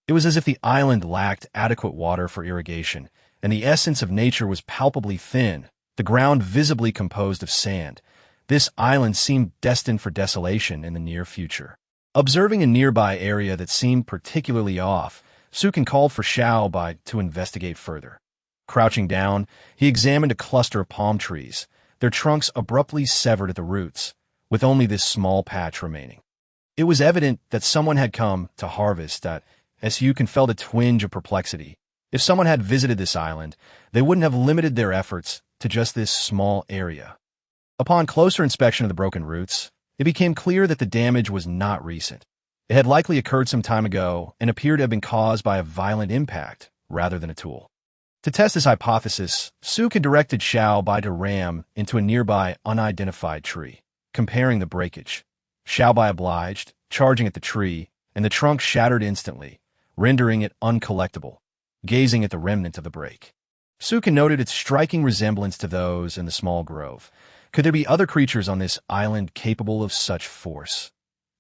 It was as if the island lacked adequate water for irrigation, and the essence of nature was palpably thin, the ground visibly composed of sand. This island seemed destined for desolation in the near future. Observing a nearby area that seemed particularly off, Su Ken called for Xiao Bai to investigate further. Crouching down, he examined a cluster of palm trees, their trunks abruptly severed at the roots, with only this small patch remaining. It was evident that someone had come to harvest that, as Su Ken felt a twinge of perplexity. If someone had visited this island, they wouldn't have limited their efforts to just this small area. Upon closer inspection of the broken roots, it became clear that the damage was not recent. It had likely occurred some time ago and appeared to have been caused by a violent impact rather than a tool. To test this hypothesis, Su Ken directed Xiao Bai to ram into a nearby unidentified tree, comparing the breakage. Xiao Bai obliged, charging at the tree, and the trunk shattered instantly, rendering it uncollectible. Gazing at the remnant of the break, Su Ken noted its striking resemblance to those in the small grove. Could there be other creatures on this island capable of such force?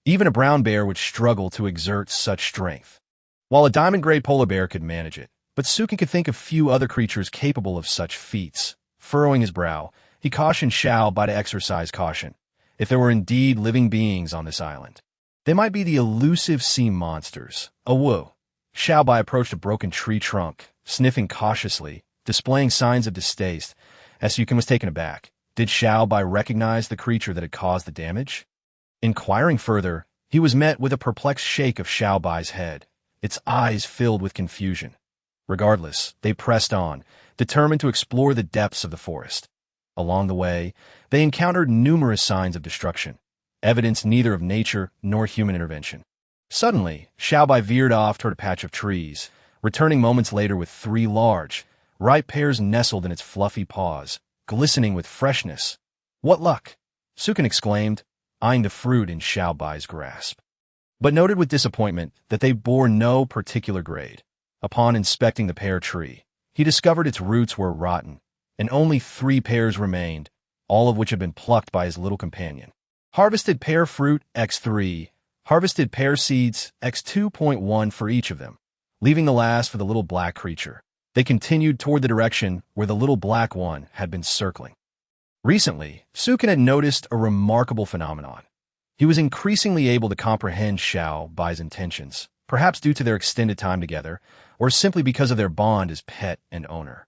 Even a brown bear would struggle to exert such strength, while a diamond-gray polar bear could manage it. But Su Ken could think of few other creatures capable of such feats. Furrowing his brow, he cautioned Xiao Bai to exercise caution. If there were indeed living beings on this island, they might be the elusive sea monsters. Whoa! Xiao Bai approached a broken tree trunk, sniffing cautiously, displaying signs of distaste. As Su Ken was taken aback, did Xiao Bai recognize the creature that had caused the damage? Inquiring further, he was met with a perplexed shake of Xiao Bai's head, its eyes filled with confusion. Regardless, they pressed on, determined to explore the depths of the forest. Along the way, they encountered numerous signs of destruction, evidence neither of nature nor human intervention. Suddenly, Xiao Bai veered off toward a patch of trees, returning moments later with 3 large, ripe pears nestled in its fluffy paws, glistening with freshness. "What luck!" Su Ken exclaimed, eyeing the fruit in Xiao Bai's grasp, but noted with disappointment that they bore no particular grade. Upon inspecting the pear tree, he discovered its roots were rotten, and only 3 pears remained, all of which had been plucked by his little companion. Harvested pear fruit X3, harvested pear seeds X2.1 for each of them, leaving the last for the little black creature. They continued toward the direction where the little black one had been circling. Recently, Su Ken had noticed a remarkable phenomenon. He was increasingly able to comprehend Xiao Bai's intentions, perhaps due to their extended time together, or simply because of their bond as pet and owner.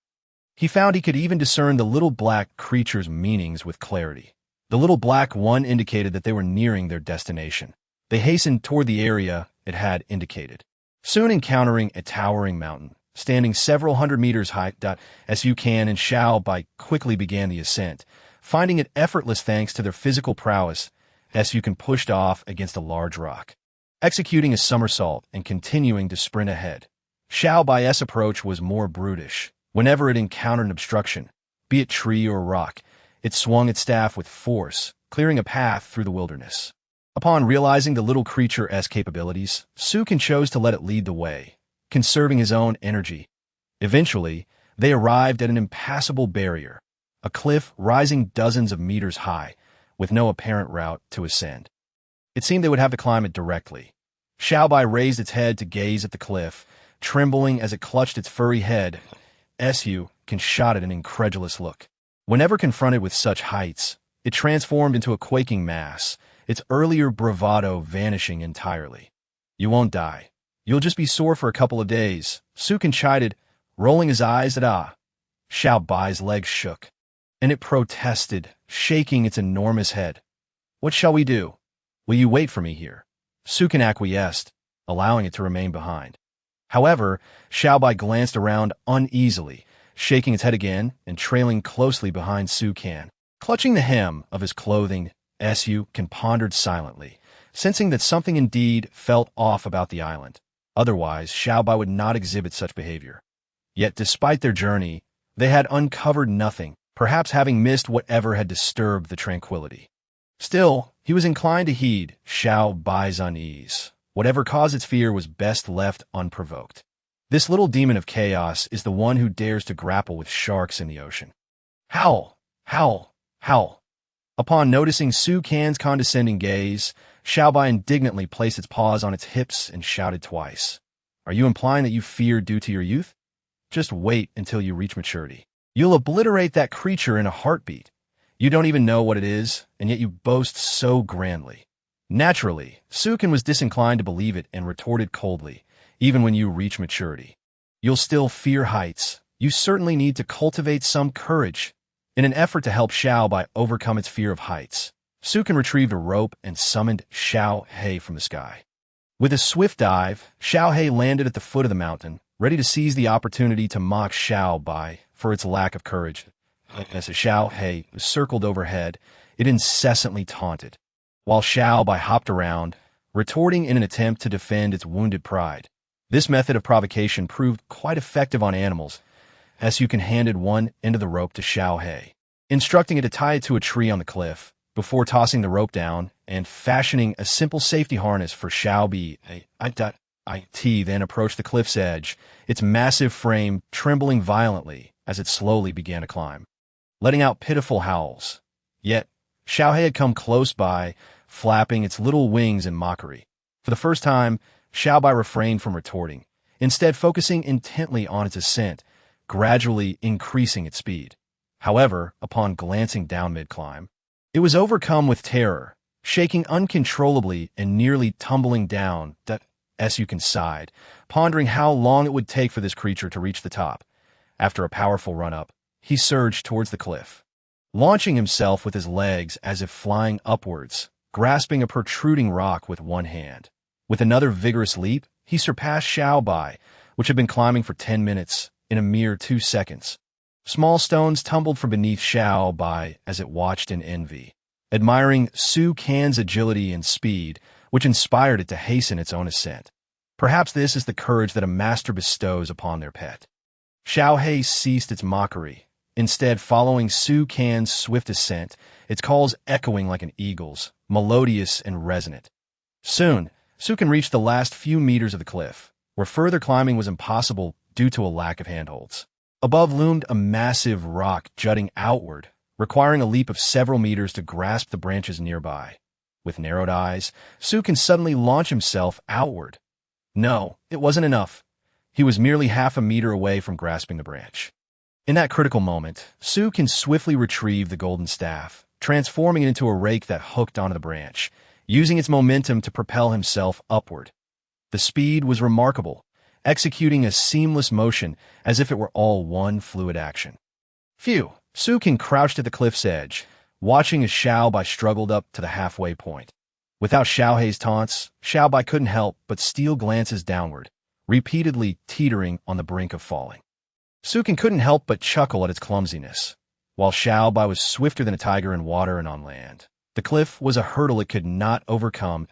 He found he could even discern the little black creature's meanings with clarity. The little black one indicated that they were nearing their destination. They hastened toward the area it had indicated, soon encountering a towering mountain, standing several hundred meters high. As Su Ken and Xiao Bai quickly began the ascent, finding it effortless thanks to their physical prowess. Su Ken pushed off against a large rock, executing a somersault and continuing to sprint ahead. Xiao Bai's approach was more brutish. Whenever it encountered an obstruction, be it tree or rock, it swung its staff with force, clearing a path through the wilderness. Upon realizing the little creature's capabilities, Su Ken chose to let it lead the way, conserving his own energy. Eventually, they arrived at an impassable barrier, a cliff rising dozens of meters high, with no apparent route to ascend. It seemed they would have to climb it directly. Xiao Bai raised its head to gaze at the cliff, trembling as it clutched its furry head. Su Ken shot at an incredulous look. Whenever confronted with such heights, It transformed into a quaking mass, its earlier bravado vanishing entirely. "You won't die. You'll just be sore for a couple of days," Sukin chided, rolling his eyes at Xiao Bai's legs shook, and it protested, shaking its enormous head. "What shall we do? Will you wait for me here?" Sukin acquiesced, allowing it to remain behind. However, Xiao Bai glanced around uneasily, shaking its head again and trailing closely behind Sukan. Clutching the hem of his clothing, Sukan pondered silently, sensing that something indeed felt off about the island. Otherwise, Xiao Bai would not exhibit such behavior. Yet despite their journey, they had uncovered nothing, perhaps having missed whatever had disturbed the tranquility. Still, he was inclined to heed Xiao Bai's unease. Whatever caused its fear was best left unprovoked. This little demon of chaos is the one who dares to grapple with sharks in the ocean. Howl! Howl! Howl! Upon noticing Sukan's condescending gaze, Xiao Bai indignantly placed its paws on its hips and shouted twice. "Are you implying that you fear due to your youth? Just wait until you reach maturity. You'll obliterate that creature in a heartbeat. You don't even know what it is, and yet you boast so grandly." Naturally, Sukan was disinclined to believe it and retorted coldly, "Even when you reach maturity, you'll still fear heights. You certainly need to cultivate some courage." In an effort to help Xiao Bai overcome its fear of heights, Sukan retrieved a rope and summoned Xiao He from the sky. With a swift dive, Xiao He landed at the foot of the mountain, ready to seize the opportunity to mock Xiao Bai for its lack of courage. As Xiao He circled overhead, it incessantly taunted, while Xiao Bai hopped around, retorting in an attempt to defend its wounded pride. This method of provocation proved quite effective on animals, as Sukan handed one end of the rope to Xiao He, instructing it to tie it to a tree on the cliff, before tossing the rope down and fashioning a simple safety harness for Xiao Bai. Then approached the cliff's edge, its massive frame trembling violently as it slowly began to climb, letting out pitiful howls. Yet, Xiao He had come close by, flapping its little wings in mockery. For the first time, Xiao Bai refrained from retorting, instead focusing intently on its ascent, gradually increasing its speed. However, upon glancing down mid-climb, it was overcome with terror, shaking uncontrollably and nearly tumbling down. Sukan sighed, pondering how long it would take for this creature to reach the top. After a powerful run-up, he surged towards the cliff, launching himself with his legs as if flying upwards, grasping a protruding rock with one hand. With another vigorous leap, he surpassed Xiao Bai, which had been climbing for 10 minutes, in a mere 2 seconds. Small stones tumbled from beneath Xiao Bai as it watched in envy, admiring Sukan's agility and speed, which inspired it to hasten its own ascent. Perhaps this is the courage that a master bestows upon their pet. Xiao He ceased its mockery, instead following Sukan's swift ascent, its calls echoing like an eagle's, melodious and resonant. Soon, Sukan reached the last few meters of the cliff, where further climbing was impossible due to a lack of handholds. Above loomed a massive rock jutting outward, requiring a leap of several meters to grasp the branches nearby. With narrowed eyes, Sukan suddenly launched himself outward. No, it wasn't enough. He was merely half a meter away from grasping the branch. In that critical moment, Sukan swiftly retrieved the golden staff, transforming it into a rake that hooked onto the branch, using its momentum to propel himself upward. The speed was remarkable, executing a seamless motion as if it were all one fluid action. Phew! Sukan crouched at the cliff's edge, watching as Xiao Bai struggled up to the halfway point. Without Xiao He's taunts, Xiao Bai couldn't help but steal glances downward, repeatedly teetering on the brink of falling. Sukan couldn't help but chuckle at its clumsiness. While Xiao Bai was swifter than a tiger in water and on land, the cliff was a hurdle it could not overcome.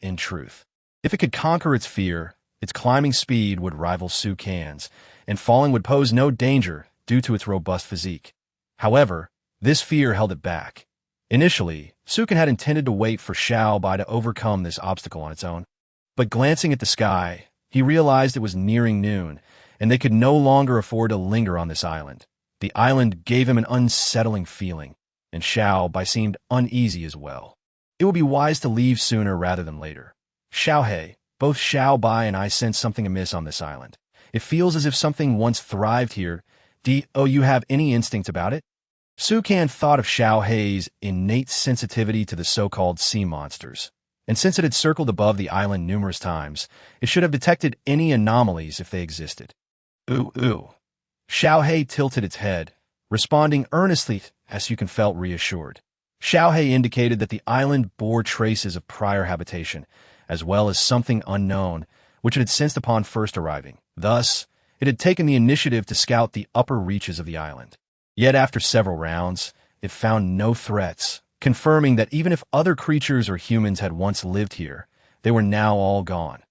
In truth, if it could conquer its fear, its climbing speed would rival Sukan's, and falling would pose no danger due to its robust physique. However, this fear held it back. Initially, Sukan had intended to wait for Xiao Bai to overcome this obstacle on its own. But glancing at the sky, he realized it was nearing noon, and they could no longer afford to linger on this island. The island gave him an unsettling feeling, and Xiao Bai seemed uneasy as well. It would be wise to leave sooner rather than later. Xiao He, both Xiao Bai and I sense something amiss on this island. It feels as if something once thrived here. Do you have any instinct about it? Sukan thought of Xiao Hei's innate sensitivity to the so-called sea monsters, and since it had circled above the island numerous times, it should have detected any anomalies if they existed. Ooh, ooh. Xiao Hei tilted its head, responding earnestly as Sukan felt reassured. Xiao Hei indicated that the island bore traces of prior habitation, as well as something unknown, which it had sensed upon first arriving. Thus, it had taken the initiative to scout the upper reaches of the island. Yet after several rounds, it found no threats, confirming that even if other creatures or humans had once lived here, they were now all gone.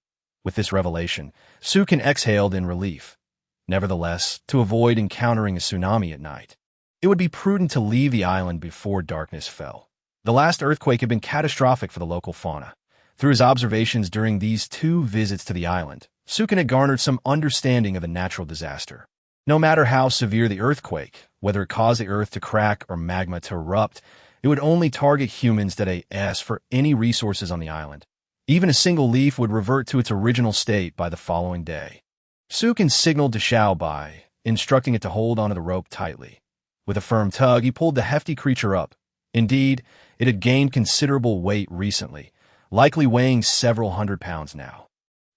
With this revelation, Sukan exhaled in relief. Nevertheless, to avoid encountering a tsunami at night, it would be prudent to leave the island before darkness fell. The last earthquake had been catastrophic for the local fauna. Through his observations during these 2 visits to the island, Sukan had garnered some understanding of the natural disaster. No matter how severe the earthquake, whether it caused the earth to crack or magma to erupt, it would only target humans that asked for any resources on the island. Even a single leaf would revert to its original state by the following day. Sukan signaled to Xiao Bai, instructing it to hold onto the rope tightly. With a firm tug, he pulled the hefty creature up. Indeed, it had gained considerable weight recently, likely weighing several hundred pounds now.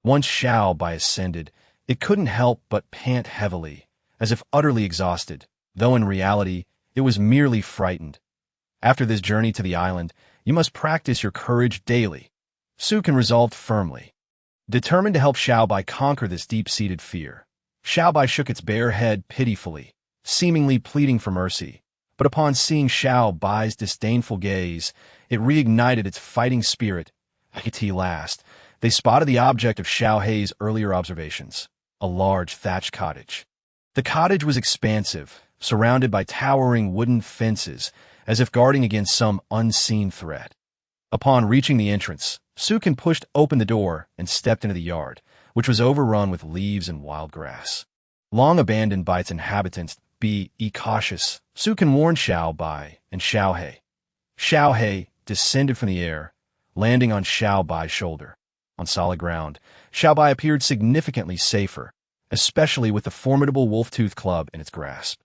Once Xiao Bai ascended, it couldn't help but pant heavily, as if utterly exhausted, though in reality, it was merely frightened. After this journey to the island, you must practice your courage daily, Sukan resolved firmly. Determined to help Xiao Bai conquer this deep-seated fear, Xiao Bai shook its bare head pitifully, seemingly pleading for mercy. But upon seeing Xiao Bai's disdainful gaze, it reignited its fighting spirit. At last, they spotted the object of Xiao Hei's earlier observations, a large thatched cottage. The cottage was expansive, surrounded by towering wooden fences, as if guarding against some unseen threat. Upon reaching the entrance, Sukan pushed open the door and stepped into the yard, which was overrun with leaves and wild grass. Long abandoned by its inhabitants, be cautious, Sukan warned Xiao Bai and Xiao Hei. Xiao Hei descended from the air, landing on Xiao Bai's shoulder. On solid ground, Xiao Bai appeared significantly safer, especially with the formidable wolf-tooth club in its grasp.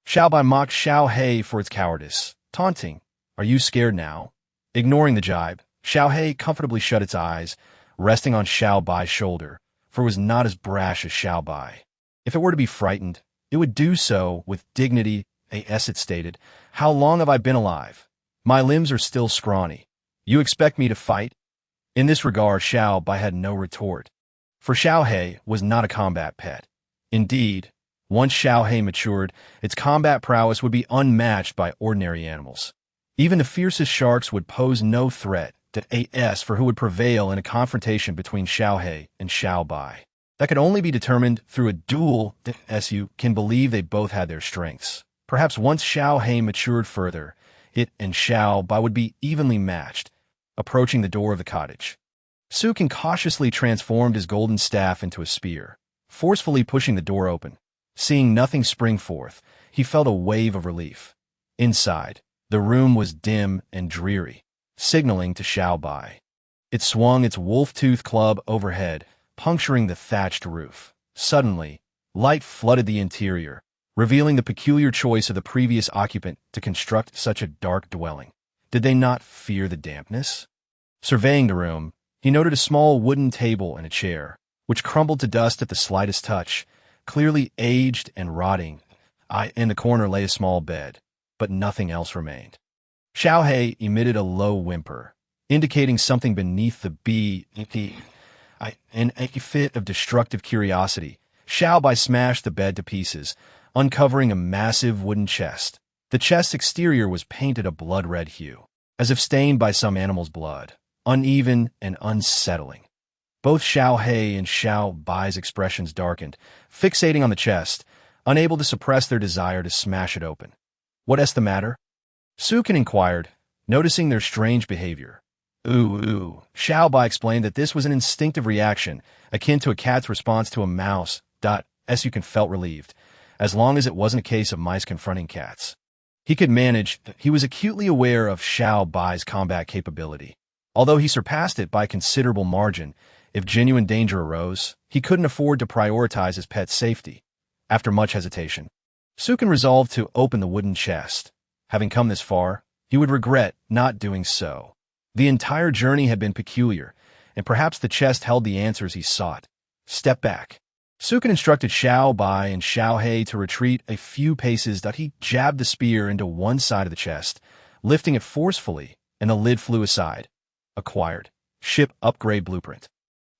Xiao Bai mocked Xiao Hei for its cowardice, taunting, "Are you scared now?" Ignoring the jibe, Xiao Hei comfortably shut its eyes, resting on Xiao Bai's shoulder, for it was not as brash as Xiao Bai. If it were to be frightened, it would do so with dignity. As it stated, "How long have I been alive? My limbs are still scrawny. You expect me to fight?" In this regard, Xiao Bai had no retort, for Xiao Hei was not a combat pet. Indeed, once Xiao Hei matured, its combat prowess would be unmatched by ordinary animals. Even the fiercest sharks would pose no threat to for who would prevail in a confrontation between Xiao Hei and Xiao Bai. That could only be determined through a duel. You can believe they both had their strengths. Perhaps once Xiao Hei matured further, it and Xiao Bai would be evenly matched. Approaching the door of the cottage, Sukan cautiously transformed his golden staff into a spear, forcefully pushing the door open. Seeing nothing spring forth, he felt a wave of relief. Inside, the room was dim and dreary, signaling to Xiao Bai. It swung its wolf-tooth club overhead, puncturing the thatched roof. Suddenly, light flooded the interior, revealing the peculiar choice of the previous occupant to construct such a dark dwelling. Did they not fear the dampness? Surveying the room, he noted a small wooden table and a chair, which crumbled to dust at the slightest touch, clearly aged and rotting. In the corner lay a small bed, but nothing else remained. Xiao Hei emitted a low whimper, indicating something beneath the In a fit of destructive curiosity, Xiao Bai smashed the bed to pieces, uncovering a massive wooden chest. The chest's exterior was painted a blood-red hue, as if stained by some animal's blood, uneven and unsettling. Both Xiao Hei and Xiao Bai's expressions darkened, fixating on the chest, unable to suppress their desire to smash it open. "What's the matter?" Sukan inquired, noticing their strange behavior. Ooh. Xiao Bai explained that this was an instinctive reaction, akin to a cat's response to a mouse. Sukan felt relieved, as long as it wasn't a case of mice confronting cats. He could manage. He was acutely aware of Xiao Bai's combat capability. Although he surpassed it by a considerable margin, if genuine danger arose, he couldn't afford to prioritize his pet's safety. After much hesitation, Sukan resolved to open the wooden chest. Having come this far, he would regret not doing so. The entire journey had been peculiar, and perhaps the chest held the answers he sought. Step back. Sukin instructed Xiao Bai and Xiao He to retreat a few paces. He jabbed the spear into one side of the chest, lifting it forcefully, and the lid flew aside. Acquired. Ship upgrade blueprint.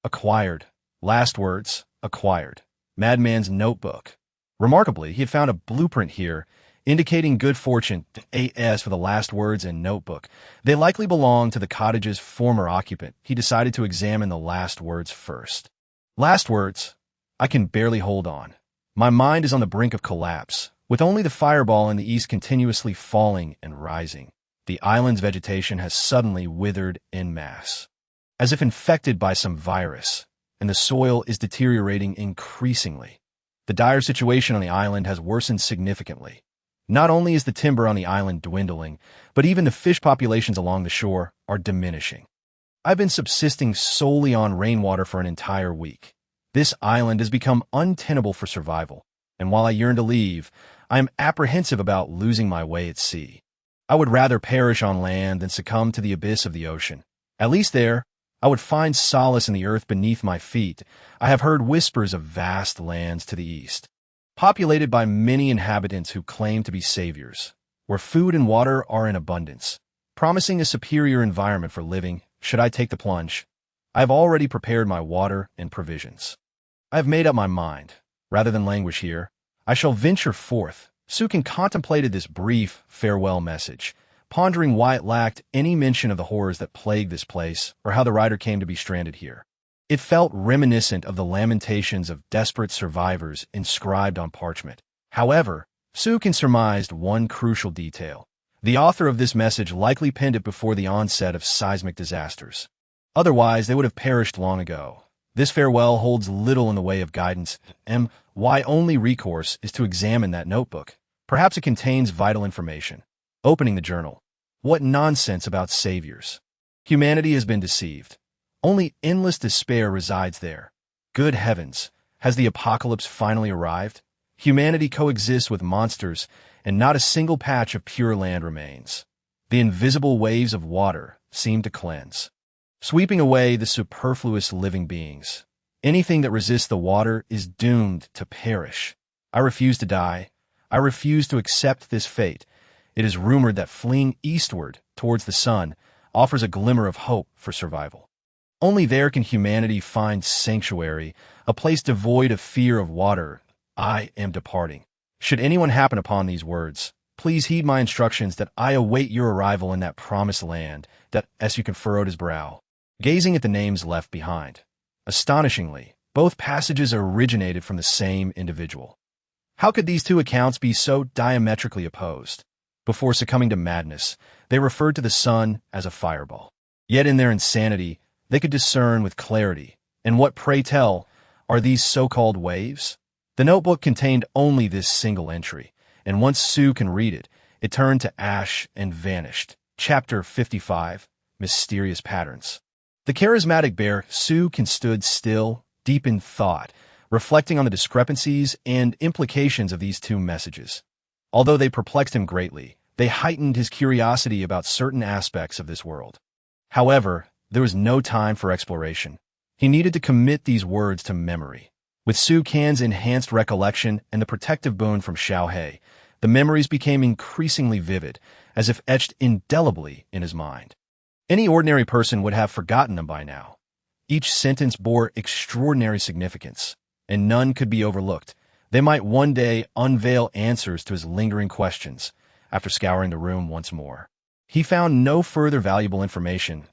Acquired. Last words, acquired. Madman's notebook. Remarkably, he had found a blueprint here, indicating good fortune. AS for the last words and notebook. They likely belonged to the cottage's former occupant. He decided to examine the last words first. Last words. I can barely hold on. My mind is on the brink of collapse, with only the fireball in the east continuously falling and rising. The island's vegetation has suddenly withered en masse, as if infected by some virus, and the soil is deteriorating increasingly. The dire situation on the island has worsened significantly. Not only is the timber on the island dwindling, but even the fish populations along the shore are diminishing. I've been subsisting solely on rainwater for an entire week. This island has become untenable for survival, and while I yearn to leave, I am apprehensive about losing my way at sea. I would rather perish on land than succumb to the abyss of the ocean. At least there, I would find solace in the earth beneath my feet. I have heard whispers of vast lands to the east, populated by many inhabitants who claim to be saviors, where food and water are in abundance, promising a superior environment for living should I take the plunge. I have already prepared my water and provisions. I have made up my mind. Rather than languish here, I shall venture forth. Sukin contemplated this brief farewell message, pondering why it lacked any mention of the horrors that plagued this place or how the writer came to be stranded here. It felt reminiscent of the lamentations of desperate survivors inscribed on parchment. However, Sukin surmised one crucial detail. The author of this message likely penned it before the onset of seismic disasters. Otherwise, they would have perished long ago. This farewell holds little in the way of guidance, and why only recourse is to examine that notebook. Perhaps it contains vital information. Opening the journal. What nonsense about saviors. Humanity has been deceived. Only endless despair resides there. Good heavens, has the apocalypse finally arrived? Humanity coexists with monsters, and not a single patch of pure land remains. The invisible waves of water seem to cleanse, sweeping away the superfluous living beings. Anything that resists the water is doomed to perish. I refuse to die. I refuse to accept this fate. It is rumored that fleeing eastward towards the sun offers a glimmer of hope for survival. Only there can humanity find sanctuary, a place devoid of fear of water. I am departing. Should anyone happen upon these words, please heed my instructions that I await your arrival in that promised land. That Sukin furrowed his brow, gazing at the names left behind. Astonishingly, both passages originated from the same individual. How could these two accounts be so diametrically opposed? Before succumbing to madness, they referred to the sun as a fireball. Yet in their insanity, they could discern with clarity. And what, pray tell, are these so-called waves? The notebook contained only this single entry, and once Sue can read it, it turned to ash and vanished. Chapter 55, Mysterious Patterns. The charismatic bear, Sukin, stood still, deep in thought, reflecting on the discrepancies and implications of these two messages. Although they perplexed him greatly, they heightened his curiosity about certain aspects of this world. However, there was no time for exploration. He needed to commit these words to memory. With Sukin's enhanced recollection and the protective boon from Xiao He, the memories became increasingly vivid, as if etched indelibly in his mind. Any ordinary person would have forgotten them by now. Each sentence bore extraordinary significance, and none could be overlooked. They might one day unveil answers to his lingering questions. After scouring the room once more, he found no further valuable information.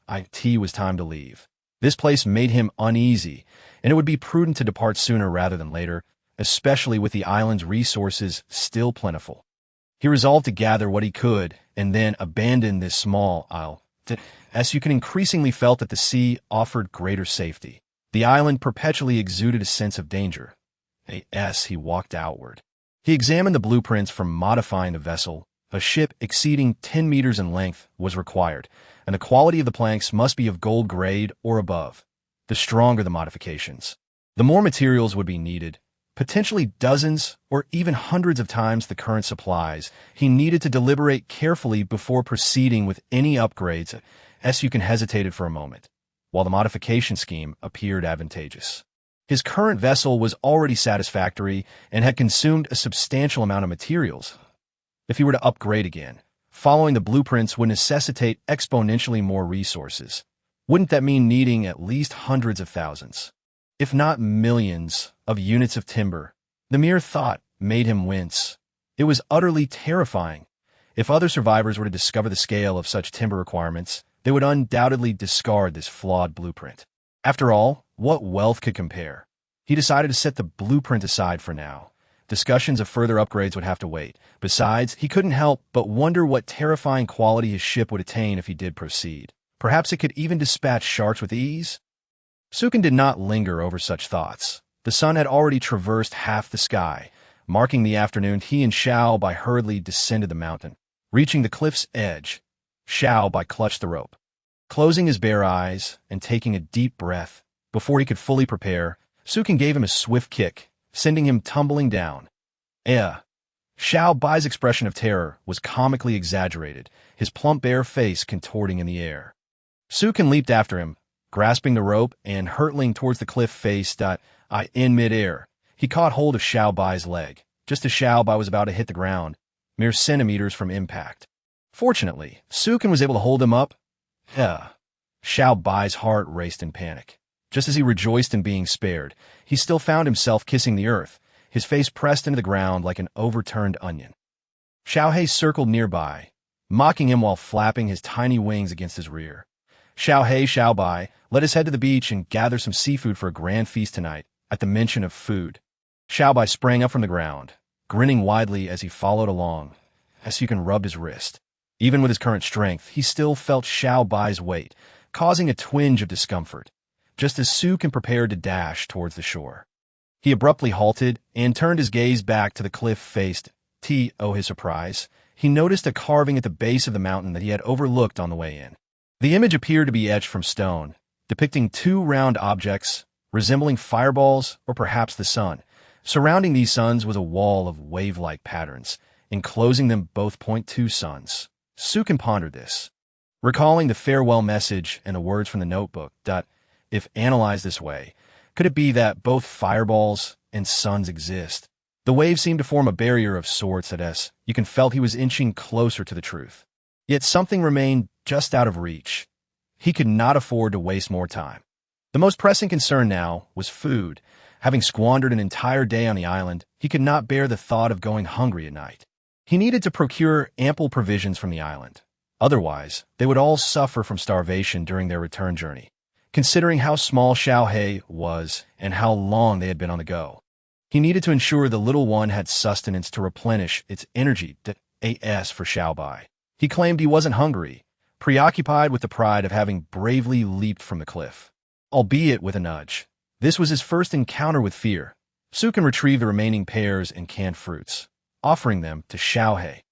It was time to leave. This place made him uneasy, and it would be prudent to depart sooner rather than later, especially with the island's resources still plentiful. He resolved to gather what he could and then abandon this small isle. Sukin increasingly felt that the sea offered greater safety. The island perpetually exuded a sense of danger. He walked outward. He examined the blueprints for modifying the vessel. A ship exceeding 10 meters in length was required, and the quality of the planks must be of gold grade or above. The stronger the modifications, the more materials would be needed. potentially dozens or even hundreds of times the current supplies. He needed to deliberate carefully before proceeding with any upgrades. Sukin hesitated for a moment, while the modification scheme appeared advantageous. His current vessel was already satisfactory and had consumed a substantial amount of materials. If he were to upgrade again, following the blueprints would necessitate exponentially more resources. Wouldn't that mean needing at least hundreds of thousands, if not millions, of units of timber? The mere thought made him wince. It was utterly terrifying. If other survivors were to discover the scale of such timber requirements, they would undoubtedly discard this flawed blueprint. After all, what wealth could compare? He decided to set the blueprint aside for now. Discussions of further upgrades would have to wait. Besides, he couldn't help but wonder what terrifying quality his ship would attain if he did proceed. Perhaps it could even dispatch sharks with ease? Sukin did not linger over such thoughts. The sun had already traversed half the sky. Marking the afternoon, he and Xiao Bai hurriedly descended the mountain. Reaching the cliff's edge, Xiao Bai clutched the rope. Closing his bare eyes and taking a deep breath, before he could fully prepare, Sukin gave him a swift kick, sending him tumbling down. Xiao Bai's expression of terror was comically exaggerated, his plump bare face contorting in the air. Sukin leaped after him, grasping the rope and hurtling towards the cliff face. In midair, he caught hold of Xiao Bai's leg, just as Xiao Bai was about to hit the ground, mere centimeters from impact. Fortunately, Sukin was able to hold him up. Xiao Bai's heart raced in panic. Just as he rejoiced in being spared, he still found himself kissing the earth, his face pressed into the ground like an overturned onion. Xiao He circled nearby, mocking him while flapping his tiny wings against his rear. Xiao Bai, let us head to the beach and gather some seafood for a grand feast tonight. At the mention of food, Xiao Bai sprang up from the ground, grinning widely as he followed along. Sukin rubbed his wrist. Even with his current strength, he still felt Xiao Bai's weight, causing a twinge of discomfort, just as Sukin prepared to dash towards the shore. He abruptly halted and turned his gaze back to the cliff face. To his surprise, he noticed a carving at the base of the mountain that he had overlooked on the way in. The image appeared to be etched from stone, depicting two round objects resembling fireballs or perhaps the sun. Surrounding these suns was a wall of wave-like patterns, enclosing them both point to suns. Sukin pondered this, recalling the farewell message and the words from the notebook. If analyzed this way, could it be that both fireballs and suns exist? The waves seemed to form a barrier of sorts that Sukin felt he was inching closer to the truth. Yet something remained just out of reach. He could not afford to waste more time. The most pressing concern now was food. Having squandered an entire day on the island, he could not bear the thought of going hungry at night. He needed to procure ample provisions from the island. Otherwise, they would all suffer from starvation during their return journey, considering how small Xiao He was and how long they had been on the go. He needed to ensure the little one had sustenance to replenish its energy. As for Xiao Bai, he claimed he wasn't hungry, preoccupied with the pride of having bravely leaped from the cliff. Albeit with a nudge. This was his first encounter with fear. Sukin retrieved the remaining pears and canned fruits, offering them to Xiao He.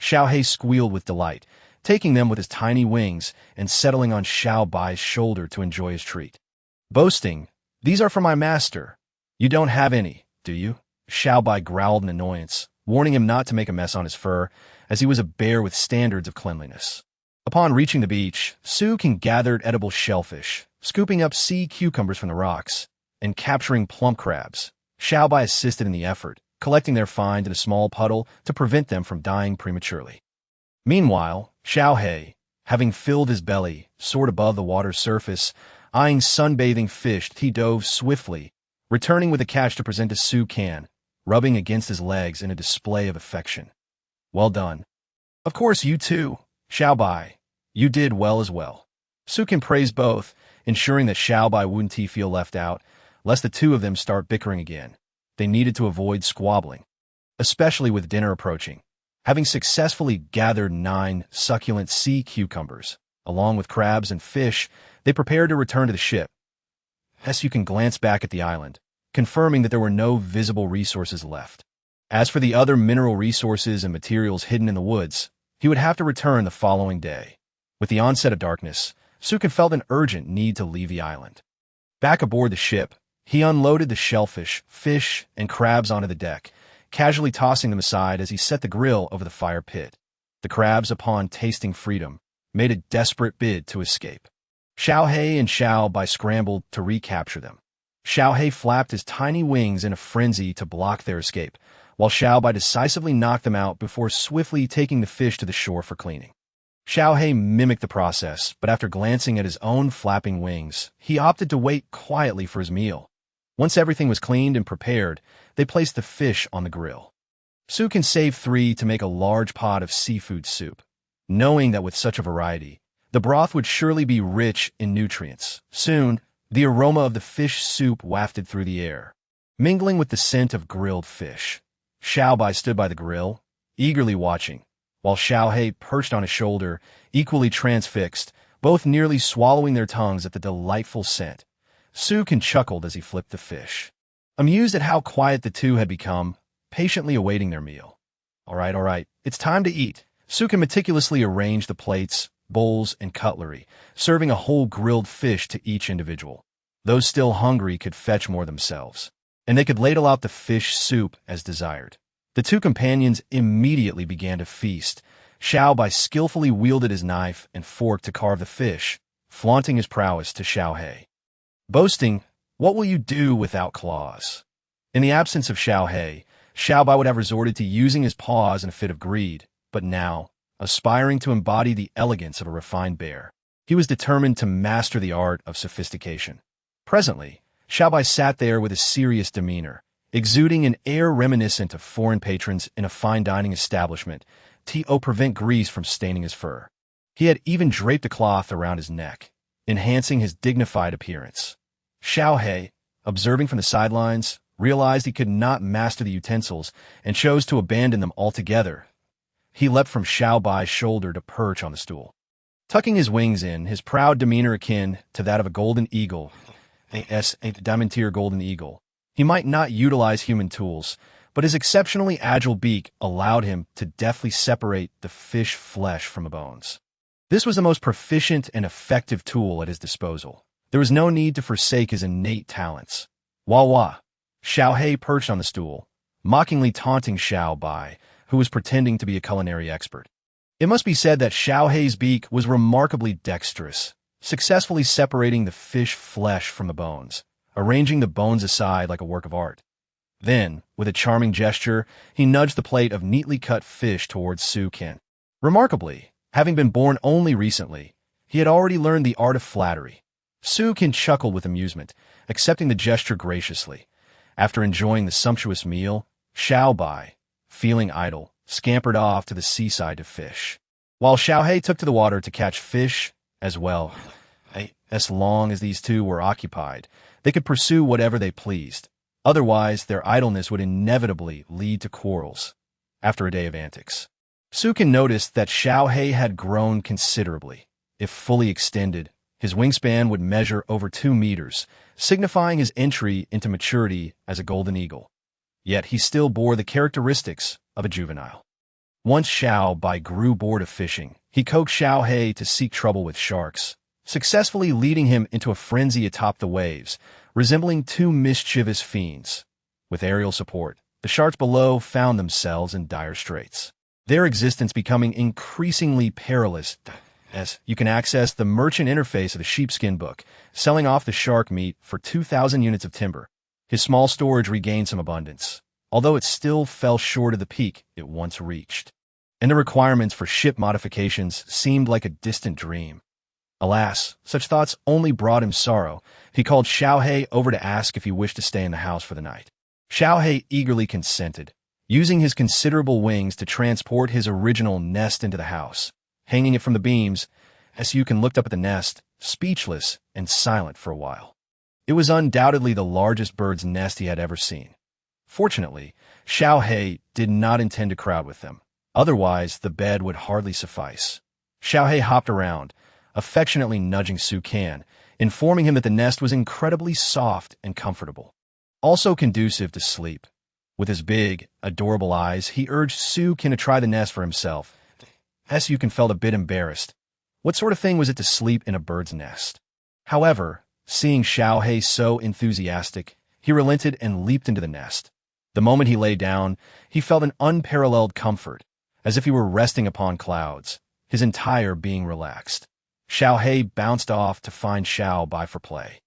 Xiao He squealed with delight, taking them with his tiny wings and settling on Xiao Bai's shoulder to enjoy his treat. Boasting, "These are for my master. You don't have any, do you?" Xiao Bai growled in annoyance, warning him not to make a mess on his fur, as he was a bear with standards of cleanliness. Upon reaching the beach, Sukin gathered edible shellfish, scooping up sea cucumbers from the rocks, and capturing plump crabs. Xiao Bai assisted in the effort, collecting their find in a small puddle to prevent them from dying prematurely. Meanwhile, Xiao He, having filled his belly, soared above the water's surface, eyeing sunbathing fish. He dove swiftly, returning with a catch to present to Sukin, rubbing against his legs in a display of affection. "Well done. Of course you too, Xiao Bai. You did well as well." Sukin praised both, ensuring that Xiao Bai wouldn't feel left out, lest the two of them start bickering again. They needed to avoid squabbling, especially with dinner approaching. Having successfully gathered 9 succulent sea cucumbers, along with crabs and fish, they prepared to return to the ship. Sukin glanced back at the island, confirming that there were no visible resources left. As for the other mineral resources and materials hidden in the woods, he would have to return the following day. With the onset of darkness, Sukin felt an urgent need to leave the island. Back aboard the ship, He unloaded the shellfish, fish, and crabs onto the deck, casually tossing them aside as he set the grill over the fire pit. The crabs, upon tasting freedom, made a desperate bid to escape. Xiao He and Xiao Bai scrambled to recapture them. Xiao He flapped his tiny wings in a frenzy to block their escape, while Xiao Bai decisively knocked them out before swiftly taking the fish to the shore for cleaning. Xiao He mimicked the process, but after glancing at his own flapping wings, he opted to wait quietly for his meal. Once everything was cleaned and prepared, they placed the fish on the grill. Su can save 3 to make a large pot of seafood soup, knowing that with such a variety, the broth would surely be rich in nutrients. Soon, the aroma of the fish soup wafted through the air, mingling with the scent of grilled fish. Xiao Bai stood by the grill, eagerly watching, while Xiao He perched on his shoulder, equally transfixed, both nearly swallowing their tongues at the delightful scent. Su can chuckled as he flipped the fish, amused at how quiet the two had become, patiently awaiting their meal. All right, it's time to eat. Su can meticulously arranged the plates, bowls, and cutlery, serving a whole grilled fish to each individual. Those still hungry could fetch more themselves, and they could ladle out the fish soup as desired. The two companions immediately began to feast. Xiao Bai skillfully wielded his knife and fork to carve the fish, flaunting his prowess to Xiao He, boasting, "What will you do without claws?" In the absence of Xiao He, Xiao Bai would have resorted to using his paws in a fit of greed, but now, aspiring to embody the elegance of a refined bear, he was determined to master the art of sophistication. Presently, Xiao Bai sat there with a serious demeanor, exuding an air reminiscent of foreign patrons in a fine dining establishment to prevent grease from staining his fur. He had even draped a cloth around his neck, enhancing his dignified appearance. Xiao He, observing from the sidelines, realized he could not master the utensils and chose to abandon them altogether. He leapt from Xiao Bai's shoulder to perch on the stool, tucking his wings in, his proud demeanor akin to that of a golden eagle, a diamond-tier golden eagle. He might not utilize human tools, but his exceptionally agile beak allowed him to deftly separate the fish flesh from the bones. This was the most proficient and effective tool at his disposal. There was no need to forsake his innate talents. Wah! Xiao He perched on the stool, mockingly taunting Xiao Bai, who was pretending to be a culinary expert. It must be said that Xiao He's beak was remarkably dexterous, successfully separating the fish flesh from the bones, arranging the bones aside like a work of art. Then, with a charming gesture, he nudged the plate of neatly cut fish towards Su Qian. Remarkably, having been born only recently, he had already learned the art of flattery. Su Qian chuckled with amusement, accepting the gesture graciously. After enjoying the sumptuous meal, Xiao Bai, feeling idle, scampered off to the seaside to fish, while Xiao He took to the water to catch fish as well. As long as these two were occupied, they could pursue whatever they pleased. Otherwise, their idleness would inevitably lead to quarrels. After a day of antics, Su Qian noticed that Xiao He had grown considerably. If fully extended, his wingspan would measure over 2 meters, signifying his entry into maturity as a golden eagle. Yet he still bore the characteristics of a juvenile. Once Xiao Bai grew bored of fishing, he coaxed Xiao He to seek trouble with sharks, successfully leading him into a frenzy atop the waves, resembling 2 mischievous fiends. With aerial support, the sharks below found themselves in dire straits, their existence becoming increasingly perilous as you can access the merchant interface of the sheepskin book, selling off the shark meat for 2,000 units of timber. His small storage regained some abundance, although it still fell short of the peak it once reached, and the requirements for ship modifications seemed like a distant dream. Alas, such thoughts only brought him sorrow. He called Xiao He over to ask if he wished to stay in the house for the night. Xiao He eagerly consented, using his considerable wings to transport his original nest into the house. Hanging it from the beams, Su looked up at the nest, speechless and silent for a while. It was undoubtedly the largest bird's nest he had ever seen. Fortunately, Xiao He did not intend to crowd with them. Otherwise, the bed would hardly suffice. Xiao He hopped around, affectionately nudging Su Qian, informing him that the nest was incredibly soft and comfortable, also conducive to sleep. With his big, adorable eyes, he urged Su Qian to try the nest for himself. Su Qian felt a bit embarrassed. What sort of thing was it to sleep in a bird's nest? However, Seeing Xiao Hei so enthusiastic, he relented and leaped into the nest. The moment he lay down, he felt an unparalleled comfort, as if he were resting upon clouds, his entire being relaxed. Xiao Hei bounced off to find Xiao Bai for play.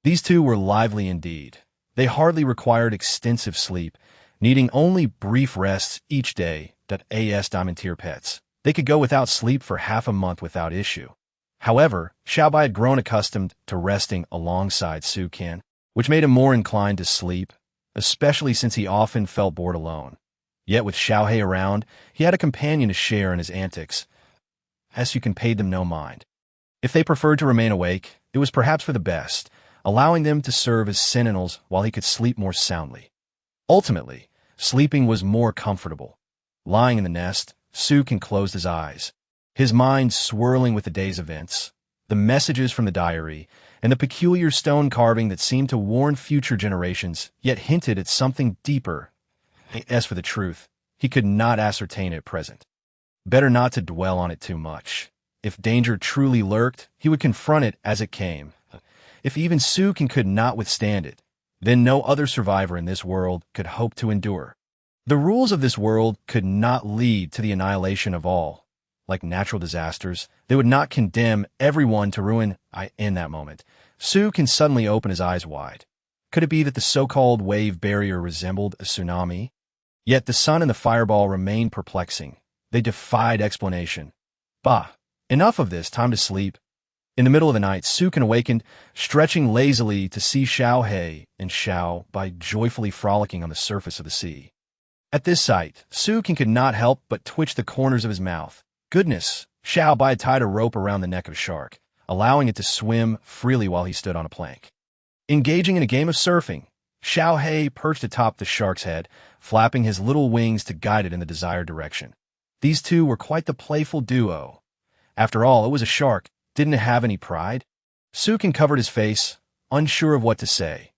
These two were lively indeed. They hardly required extensive sleep, needing only brief rests each day. As Diamantier pets, they could go without sleep for half a month without issue. However, Xiao Bai had grown accustomed to resting alongside Su Qian, which made him more inclined to sleep, especially since he often felt bored alone. Yet with Xiao Hei around, he had a companion to share in his antics. Su Qian paid them no mind. If they preferred to remain awake, it was perhaps for the best, allowing them to serve as sentinels while he could sleep more soundly. Ultimately, sleeping was more comfortable. Lying in the nest, Su Qian closed his eyes, his mind swirling with the day's events, the messages from the diary, and the peculiar stone carving that seemed to warn future generations, yet hinted at something deeper. As for the truth, he could not ascertain it at present. Better not to dwell on it too much. If danger truly lurked, he would confront it as it came. If even Su Qian could not withstand it, then no other survivor in this world could hope to endure. The rules of this world could not lead to the annihilation of all. Like natural disasters, they would not condemn everyone to ruin. In that moment, Su Qian suddenly open his eyes wide. Could it be that the so-called wave barrier resembled a tsunami? Yet the sun and the fireball remained perplexing. They defied explanation. Bah! Enough of this, time to sleep. In the middle of the night, Su Qian awakened, stretching lazily to see Xiao Hei and Xiao Bai joyfully frolicking on the surface of the sea. At this sight, Su Qian could not help but twitch the corners of his mouth. Goodness! Xiao Bai tied a rope around the neck of a shark, allowing it to swim freely while he stood on a plank. Engaging in a game of surfing, Xiao Hei perched atop the shark's head, flapping his little wings to guide it in the desired direction. These two were quite the playful duo. After all, it was a shark. Didn't it have any pride? Su Qian covered his face, unsure of what to say.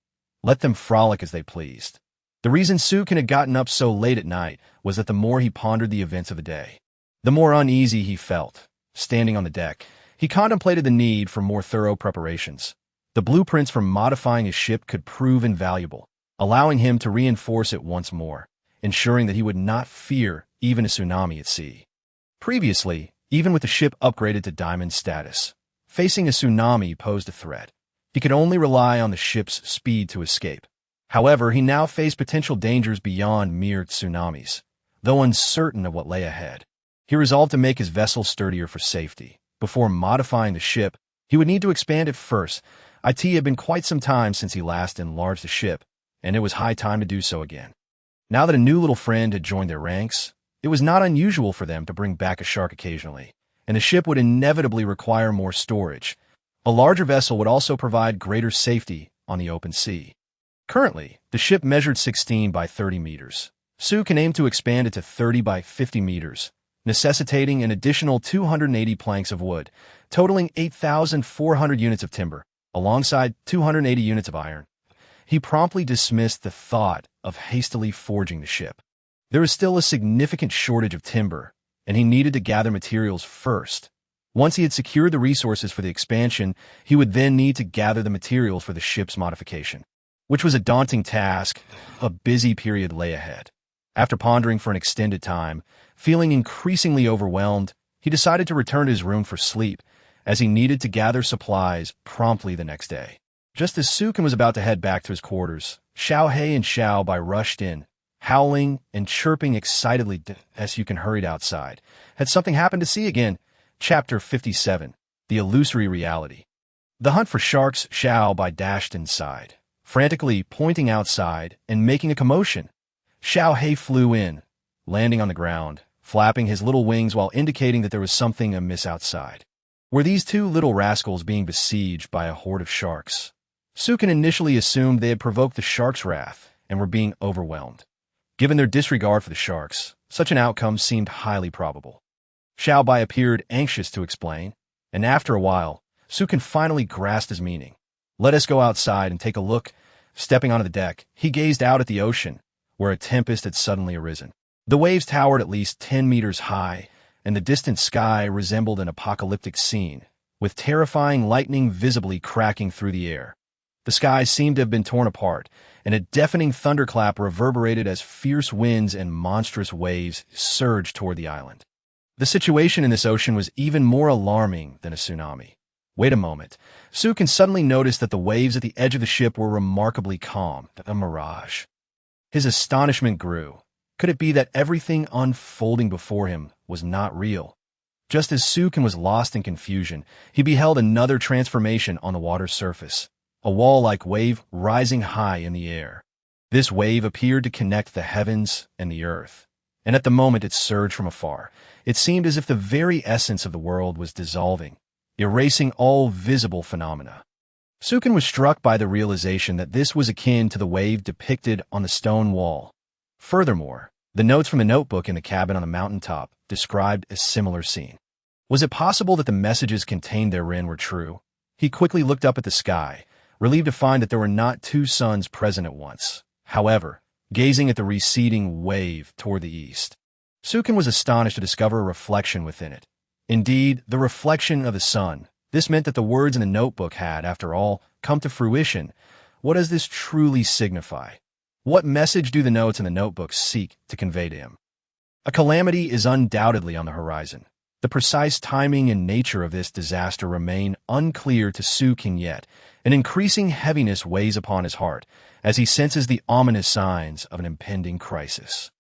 Let them frolic as they pleased. The reason Su Qian had gotten up so late at night was that the more he pondered the events of the day, the more uneasy he felt. Standing on the deck, he contemplated the need for more thorough preparations. The blueprints for modifying his ship could prove invaluable, allowing him to reinforce it once more, ensuring that he would not fear even a tsunami at sea. Previously, even with the ship upgraded to diamond status, facing a tsunami posed a threat. He could only rely on the ship's speed to escape. However, he now faced potential dangers beyond mere tsunamis. Though uncertain of what lay ahead, he resolved to make his vessel sturdier for safety. Before modifying the ship, he would need to expand it first. It had been quite some time since he last enlarged the ship, and it was high time to do so again. Now that a new little friend had joined their ranks, it was not unusual for them to bring back a shark occasionally, and the ship would inevitably require more storage. A larger vessel would also provide greater safety on the open sea. Currently, the ship measured 16 by 30 meters. Su Qian aimed to expand it to 30 by 50 meters, necessitating an additional 280 planks of wood, totaling 8,400 units of timber, alongside 280 units of iron. He promptly dismissed the thought of hastily forging the ship. There was still a significant shortage of timber, and he needed to gather materials first. Once he had secured the resources for the expansion, he would then need to gather the materials for the ship's modification, which was a daunting task. A busy period lay ahead. After pondering for an extended time, feeling increasingly overwhelmed, he decided to return to his room for sleep, as he needed to gather supplies promptly the next day. Just as Su Qian was about to head back to his quarters, Xiao Hei and Xiao Bai rushed in, howling and chirping excitedly as Su Qian hurried outside. Had something happened to see again? Chapter 57. The Illusory Reality. The hunt for sharks. Xiao Bai dashed inside, frantically pointing outside and making a commotion. Xiao Hei flew in, landing on the ground, flapping his little wings while indicating that there was something amiss outside. Were these two little rascals being besieged by a horde of sharks? Su Qian initially assumed they had provoked the sharks' wrath and were being overwhelmed. Given their disregard for the sharks, such an outcome seemed highly probable. Xiao Bai appeared anxious to explain, and after a while, Su Qian finally grasped his meaning. Let us go outside and take a look. Stepping onto the deck, he gazed out at the ocean, where a tempest had suddenly arisen. The waves towered at least 10 meters high, and the distant sky resembled an apocalyptic scene. with terrifying lightning visibly cracking through the air. The sky seemed to have been torn apart, and a deafening thunderclap reverberated as fierce winds and monstrous waves surged toward the island. The situation in this ocean was even more alarming than a tsunami. Wait a moment. Sukin suddenly noticed that the waves at the edge of the ship were remarkably calm, a mirage. His astonishment grew. Could it be that everything unfolding before him was not real? Just as Sukin was lost in confusion, he beheld another transformation on the water's surface, a wall-like wave rising high in the air. This wave appeared to connect the heavens and the earth, and at the moment it surged from afar. It seemed as if the very essence of the world was dissolving, erasing all visible phenomena. Sukin was struck by the realization that this was akin to the wave depicted on the stone wall. Furthermore, the notes from the notebook in the cabin on the mountaintop described a similar scene. Was it possible that the messages contained therein were true? He quickly looked up at the sky, relieved to find that there were not two suns present at once. However, gazing at the receding wave toward the east, Sukin was astonished to discover a reflection within it. Indeed, the reflection of the sun. This meant that the words in the notebook had, after all, come to fruition. What does this truly signify? What message do the notes in the notebook seek to convey to him? A calamity is undoubtedly on the horizon. The precise timing and nature of this disaster remain unclear to Sukin yet. An increasing heaviness weighs upon his heart as he senses the ominous signs of an impending crisis.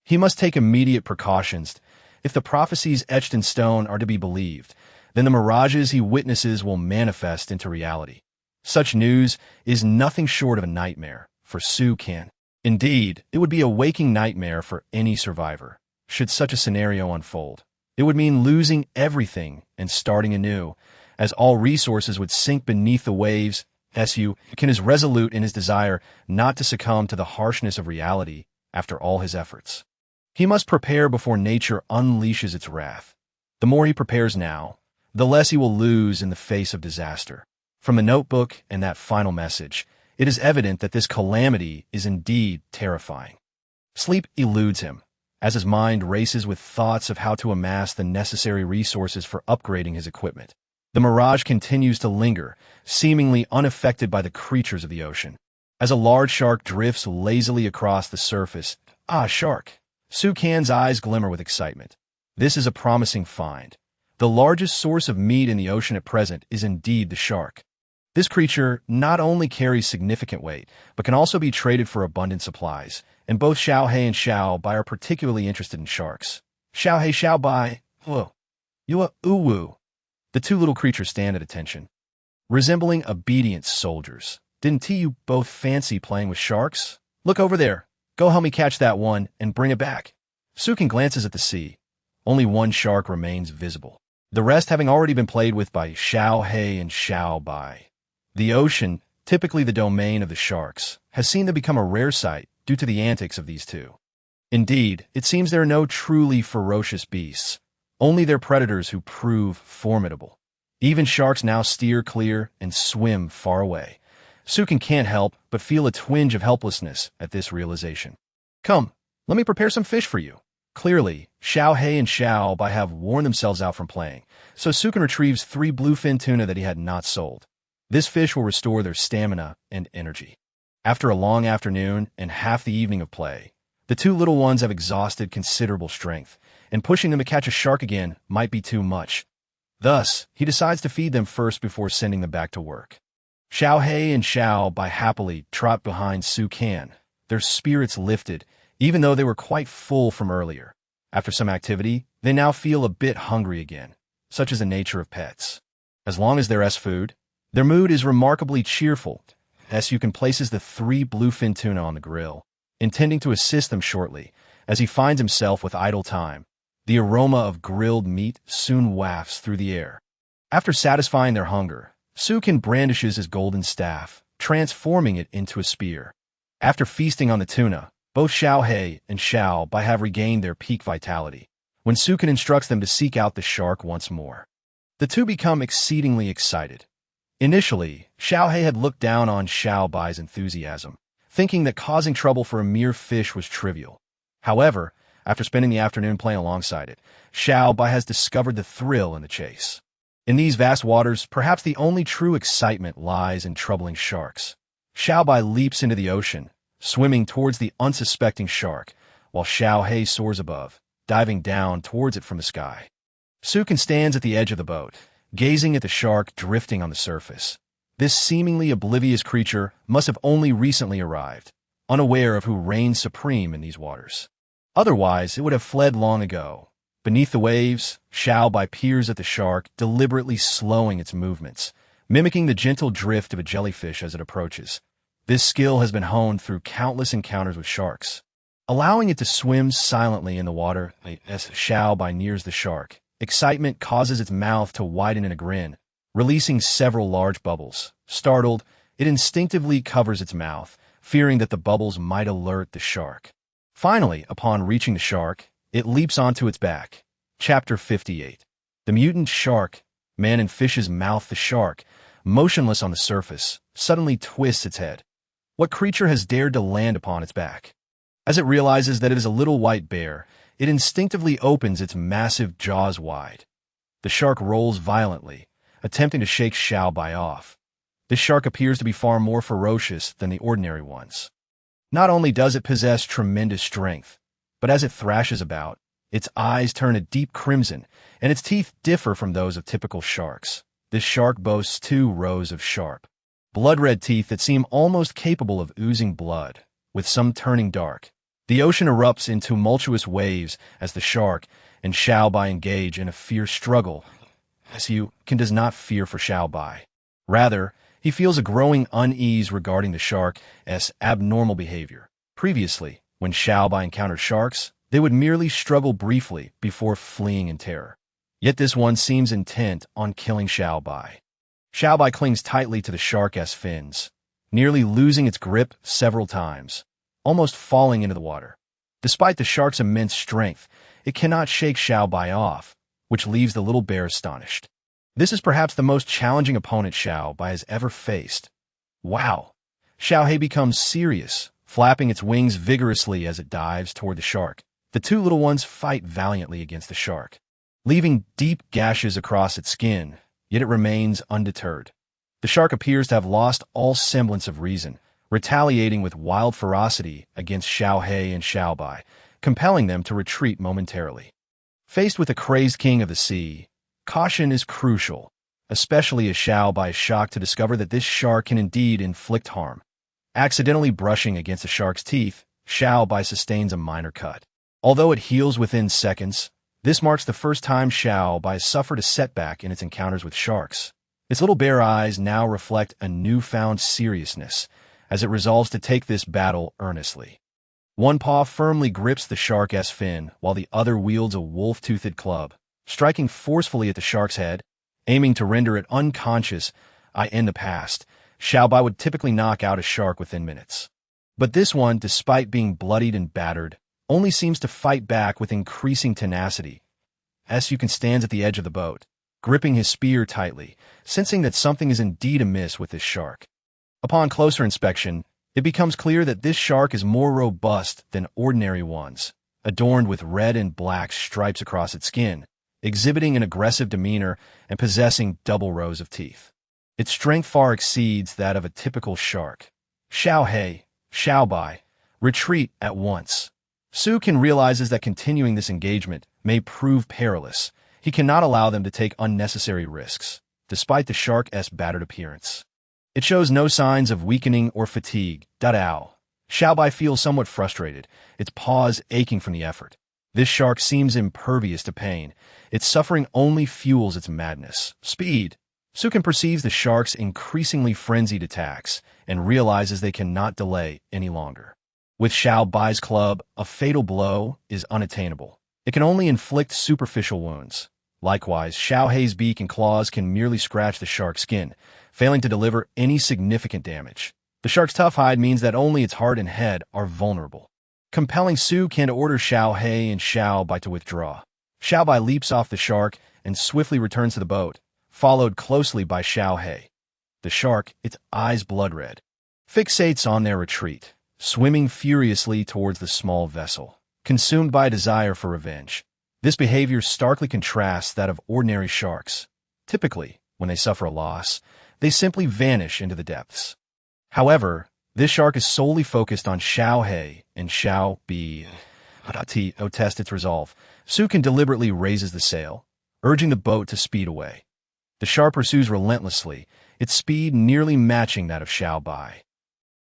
He must take immediate precautions. If the prophecies etched in stone are to be believed, then the mirages he witnesses will manifest into reality. Such news is nothing short of a nightmare for Sukin. Indeed, it would be a waking nightmare for any survivor, should such a scenario unfold. It would mean losing everything and starting anew, as all resources would sink beneath the waves. Sukin is resolute in his desire not to succumb to the harshness of reality after all his efforts. He must prepare before nature unleashes its wrath. The more he prepares now, the less he will lose in the face of disaster. From the notebook and that final message, it is evident that this calamity is indeed terrifying. Sleep eludes him, as his mind races with thoughts of how to amass the necessary resources for upgrading his equipment. The mirage continues to linger, seemingly unaffected by the creatures of the ocean. As a large shark drifts lazily across the surface, shark! Sukin's eyes glimmer with excitement. This is a promising find. The largest source of meat in the ocean at present is indeed the shark. This creature not only carries significant weight, but can also be traded for abundant supplies, and both Xiaohei and Xiaobai are particularly interested in sharks. Xiaohei, Xiaobai, Yua Uwu. The two little creatures stand at attention, resembling obedient soldiers. Didn't you both fancy playing with sharks? Look over there. Go help me catch that one and bring it back. Sukin glances at the sea. Only one shark remains visible, the rest having already been played with by Xiaohei and Xiaobai. The ocean, typically the domain of the sharks, has seen them become a rare sight due to the antics of these two. Indeed, it seems there are no truly ferocious beasts, only their predators who prove formidable. Even sharks now steer clear and swim far away. Sukin can't help but feel a twinge of helplessness at this realization. Come, let me prepare some fish for you. Clearly, Xiaohei and Xiaobai have worn themselves out from playing, so Sukin retrieves 3 bluefin tuna that he had not sold. This fish will restore their stamina and energy. After a long afternoon and half the evening of play, the two little ones have exhausted considerable strength, and pushing them to catch a shark again might be too much. Thus, he decides to feed them first before sending them back to work. Xiaohei and Xiaobai happily trot behind Sukin, their spirits lifted, even though they were quite full from earlier. After some activity, they now feel a bit hungry again, such is the nature of pets. As long as there is food, their mood is remarkably cheerful. Sukin places the 3 bluefin tuna on the grill, intending to assist them shortly, as he finds himself with idle time. The aroma of grilled meat soon wafts through the air. After satisfying their hunger, Sukin brandishes his golden staff, transforming it into a spear. After feasting on the tuna, both Xiaohei and Xiaobai have regained their peak vitality, when Sukin instructs them to seek out the shark once more. The two become exceedingly excited. Initially, Xiaohei had looked down on Xiaobai's enthusiasm, thinking that causing trouble for a mere fish was trivial. However, after spending the afternoon playing alongside it, Xiaobai has discovered the thrill in the chase. In these vast waters, perhaps the only true excitement lies in troubling sharks. Xiaobai leaps into the ocean, swimming towards the unsuspecting shark, while Xiao He soars above, diving down towards it from the sky. Sukin stands at the edge of the boat, gazing at the shark drifting on the surface. This seemingly oblivious creature must have only recently arrived, unaware of who reigns supreme in these waters. Otherwise, it would have fled long ago. Beneath the waves, Xiaobai peers at the shark, deliberately slowing its movements, mimicking the gentle drift of a jellyfish as it approaches. This skill has been honed through countless encounters with sharks. Allowing it to swim silently in the water as Xiaobai nears the shark, excitement causes its mouth to widen in a grin, releasing several large bubbles. Startled, it instinctively covers its mouth, fearing that the bubbles might alert the shark. Finally, upon reaching the shark, it leaps onto its back. Chapter 58. The mutant shark. Man in fish's mouth. The shark, motionless on the surface, suddenly twists its head. What creature has dared to land upon its back? As it realizes that it is a little white bear, it instinctively opens its massive jaws wide. The shark rolls violently, attempting to shake Xiaobai off. This shark appears to be far more ferocious than the ordinary ones. Not only does it possess tremendous strength, but as it thrashes about, its eyes turn a deep crimson, and its teeth differ from those of typical sharks. This shark boasts 2 rows of sharp, blood-red teeth that seem almost capable of oozing blood, with some turning dark. The ocean erupts in tumultuous waves as the shark and Xiaobai engage in a fierce struggle. Sukin does not fear for Xiaobai. Rather, he feels a growing unease regarding the shark's abnormal behavior. Previously, when Xiaobai encountered sharks, they would merely struggle briefly before fleeing in terror. Yet this one seems intent on killing Xiaobai. Xiaobai clings tightly to the shark's fins, nearly losing its grip several times, almost falling into the water. Despite the shark's immense strength, it cannot shake Xiaobai off, which leaves the little bear astonished. This is perhaps the most challenging opponent Xiaobai has ever faced. Wow! Xiao He becomes serious, flapping its wings vigorously as it dives toward the shark. The 2 little ones fight valiantly against the shark, leaving deep gashes across its skin, yet it remains undeterred. The shark appears to have lost all semblance of reason, retaliating with wild ferocity against Xiao He and Xiaobai, compelling them to retreat momentarily. Faced with a crazed king of the sea, caution is crucial, especially as Xiaobai is shocked to discover that this shark can indeed inflict harm. Accidentally brushing against the shark's teeth, Xiaobai sustains a minor cut. Although it heals within seconds, this marks the first time Xiaobai has suffered a setback in its encounters with sharks. Its little bear eyes now reflect a newfound seriousness as it resolves to take this battle earnestly. One paw firmly grips the shark's fin, while the other wields a wolf-toothed club, striking forcefully at the shark's head, aiming to render it unconscious. In the past, Xiaobai would typically knock out a shark within minutes. But this one, despite being bloodied and battered, only seems to fight back with increasing tenacity. Sukin stands at the edge of the boat, gripping his spear tightly, sensing that something is indeed amiss with this shark. Upon closer inspection, it becomes clear that this shark is more robust than ordinary ones, adorned with red and black stripes across its skin, exhibiting an aggressive demeanor and possessing double rows of teeth. Its strength far exceeds that of a typical shark. Xiao He, Xiaobai, retreat at once. Sukin realizes that continuing this engagement may prove perilous. He cannot allow them to take unnecessary risks, despite the shark's battered appearance. It shows no signs of weakening or fatigue. Xiaobai feels somewhat frustrated, its paws aching from the effort. This shark seems impervious to pain. Its suffering only fuels its madness. Speed. Sukin perceives the shark's increasingly frenzied attacks and realizes they cannot delay any longer. With Xiaobai's club, a fatal blow is unattainable. It can only inflict superficial wounds. Likewise, Xiao He's beak and claws can merely scratch the shark's skin, failing to deliver any significant damage. The shark's tough hide means that only its heart and head are vulnerable, compelling Sukin to order Xiao He and Xiaobai to withdraw. Xiaobai leaps off the shark and swiftly returns to the boat, followed closely by Xiao He. The shark, its eyes blood-red, fixates on their retreat, swimming furiously towards the small vessel, consumed by a desire for revenge. This behavior starkly contrasts that of ordinary sharks. Typically, when they suffer a loss, they simply vanish into the depths. However, this shark is solely focused on Xiao and Xiao to test its resolve. Sukin deliberately raises the sail, urging the boat to speed away. The shark pursues relentlessly, its speed nearly matching that of Xiao.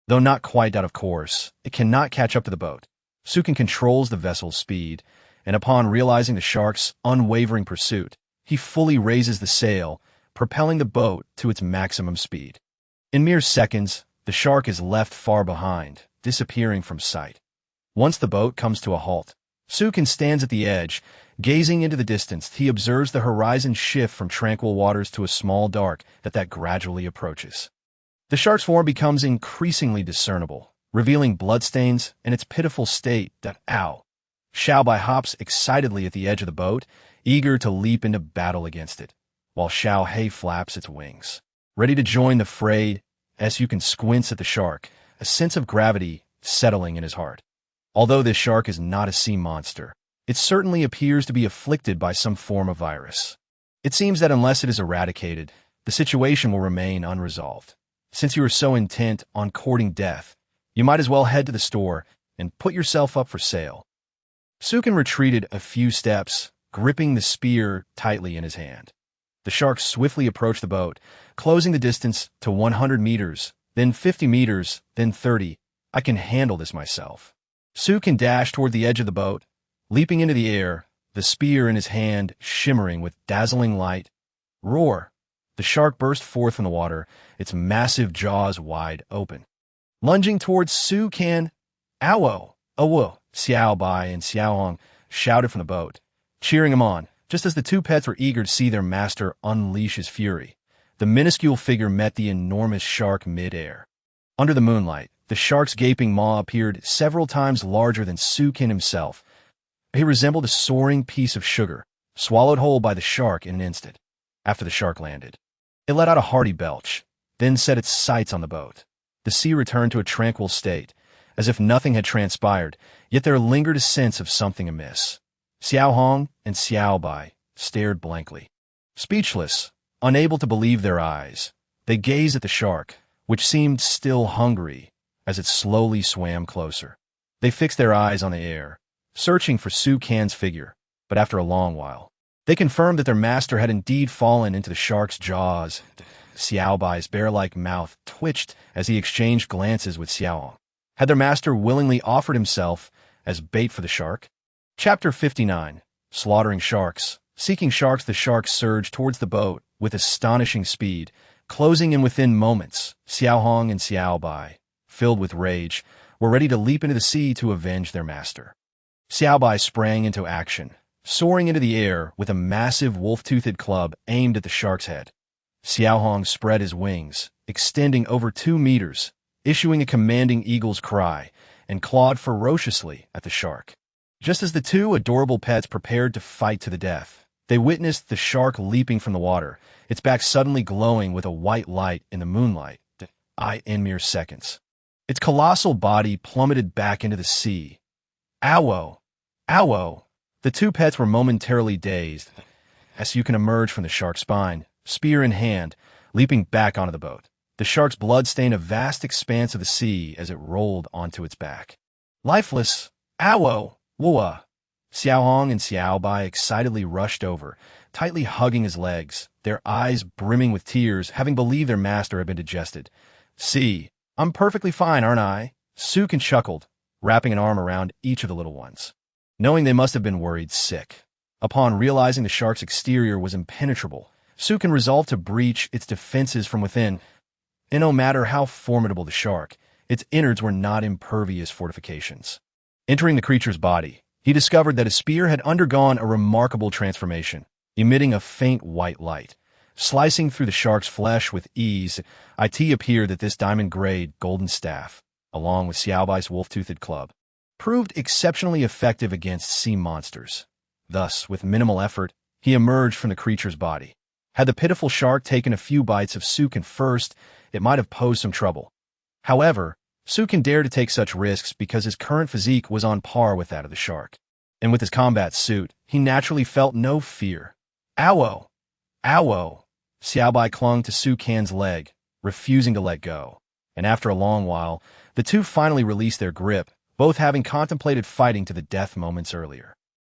Though not quite out of course, it cannot catch up to the boat. Sukin controls the vessel's speed, and upon realizing the shark's unwavering pursuit, he fully raises the sail, propelling the boat to its maximum speed. In mere seconds, the shark is left far behind, disappearing from sight. Once the boat comes to a halt, Sukin stands at the edge. Gazing into the distance, he observes the horizon shift from tranquil waters to a small dark that gradually approaches. The shark's form becomes increasingly discernible, revealing bloodstains and its pitiful state. Xiao hops excitedly at the edge of the boat, eager to leap into battle against it, while Xiao flaps its wings, ready to join the fray. As Sukin squints at the shark, a sense of gravity settling in his heart. Although this shark is not a sea monster, it certainly appears to be afflicted by some form of virus. It seems that unless it is eradicated, the situation will remain unresolved. Since you are so intent on courting death, you might as well head to the store and put yourself up for sale. Sukin retreated a few steps, gripping the spear tightly in his hand. The shark swiftly approached the boat, closing the distance to 100 meters, then 50 meters, then 30. I can handle this myself. Sukin dashed toward the edge of the boat, leaping into the air, the spear in his hand shimmering with dazzling light. Roar! The shark burst forth from the water, its massive jaws wide open. Lunging towards Sukin, "Owo! Owo!" Xiao Bai and Xiao Hong shouted from the boat, cheering him on, just as the two pets were eager to see their master unleash his fury. The minuscule figure met the enormous shark mid-air. Under the moonlight, the shark's gaping maw appeared several times larger than Sukin himself. He resembled a soaring piece of sugar, swallowed whole by the shark in an instant. After the shark landed, it let out a hearty belch, then set its sights on the boat. The sea returned to a tranquil state, as if nothing had transpired, yet there lingered a sense of something amiss. Xiao Hong and Xiao Bai stared blankly. Speechless, unable to believe their eyes, they gazed at the shark, which seemed still hungry, as it slowly swam closer. They fixed their eyes on the air, searching for Sukin's figure, but after a long while, they confirmed that their master had indeed fallen into the shark's jaws. Xiao Bai's bear-like mouth twitched as he exchanged glances with Xiao Hong. Had their master willingly offered himself as bait for the shark? Chapter 59. Slaughtering Sharks. Seeking sharks, the shark surged towards the boat with astonishing speed, closing in within moments. Xiao Hong and Xiao Bai, filled with rage, were ready to leap into the sea to avenge their master. Xiao Bai sprang into action, soaring into the air with a massive wolf-toothed club aimed at the shark's head. Xiao Hong spread his wings, extending over 2 meters, issuing a commanding eagle's cry, and clawed ferociously at the shark. Just as the two adorable pets prepared to fight to the death, they witnessed the shark leaping from the water, its back suddenly glowing with a white light in the moonlight. In mere seconds, its colossal body plummeted back into the sea. Owo! Owo! The two pets were momentarily dazed, as you can emerge from the shark's spine, spear in hand, leaping back onto the boat. The shark's blood stained a vast expanse of the sea as it rolled onto its back. Lifeless! Owo! Wua! Xiao Hong and Xiao Bai excitedly rushed over, tightly hugging his legs, their eyes brimming with tears, having believed their master had been digested. "See, I'm perfectly fine, aren't I?" Sukin chuckled, wrapping an arm around each of the little ones, knowing they must have been worried sick. Upon realizing the shark's exterior was impenetrable, Sukin resolved to breach its defenses from within. And no matter how formidable the shark, its innards were not impervious fortifications. Entering the creature's body, he discovered that his spear had undergone a remarkable transformation, emitting a faint white light. Slicing through the shark's flesh with ease, it appeared that this diamond-grade golden staff, along with Xiaobai's wolf-toothed club, proved exceptionally effective against sea monsters. Thus, with minimal effort, he emerged from the creature's body. Had the pitiful shark taken a few bites of Sukin first, it might have posed some trouble. However, Sukin dared to take such risks because his current physique was on par with that of the shark. And with his combat suit, he naturally felt no fear. Owo! Owo! Xiaobai clung to Su Can's leg, refusing to let go. And after a long while, the two finally released their grip, both having contemplated fighting to the death moments earlier.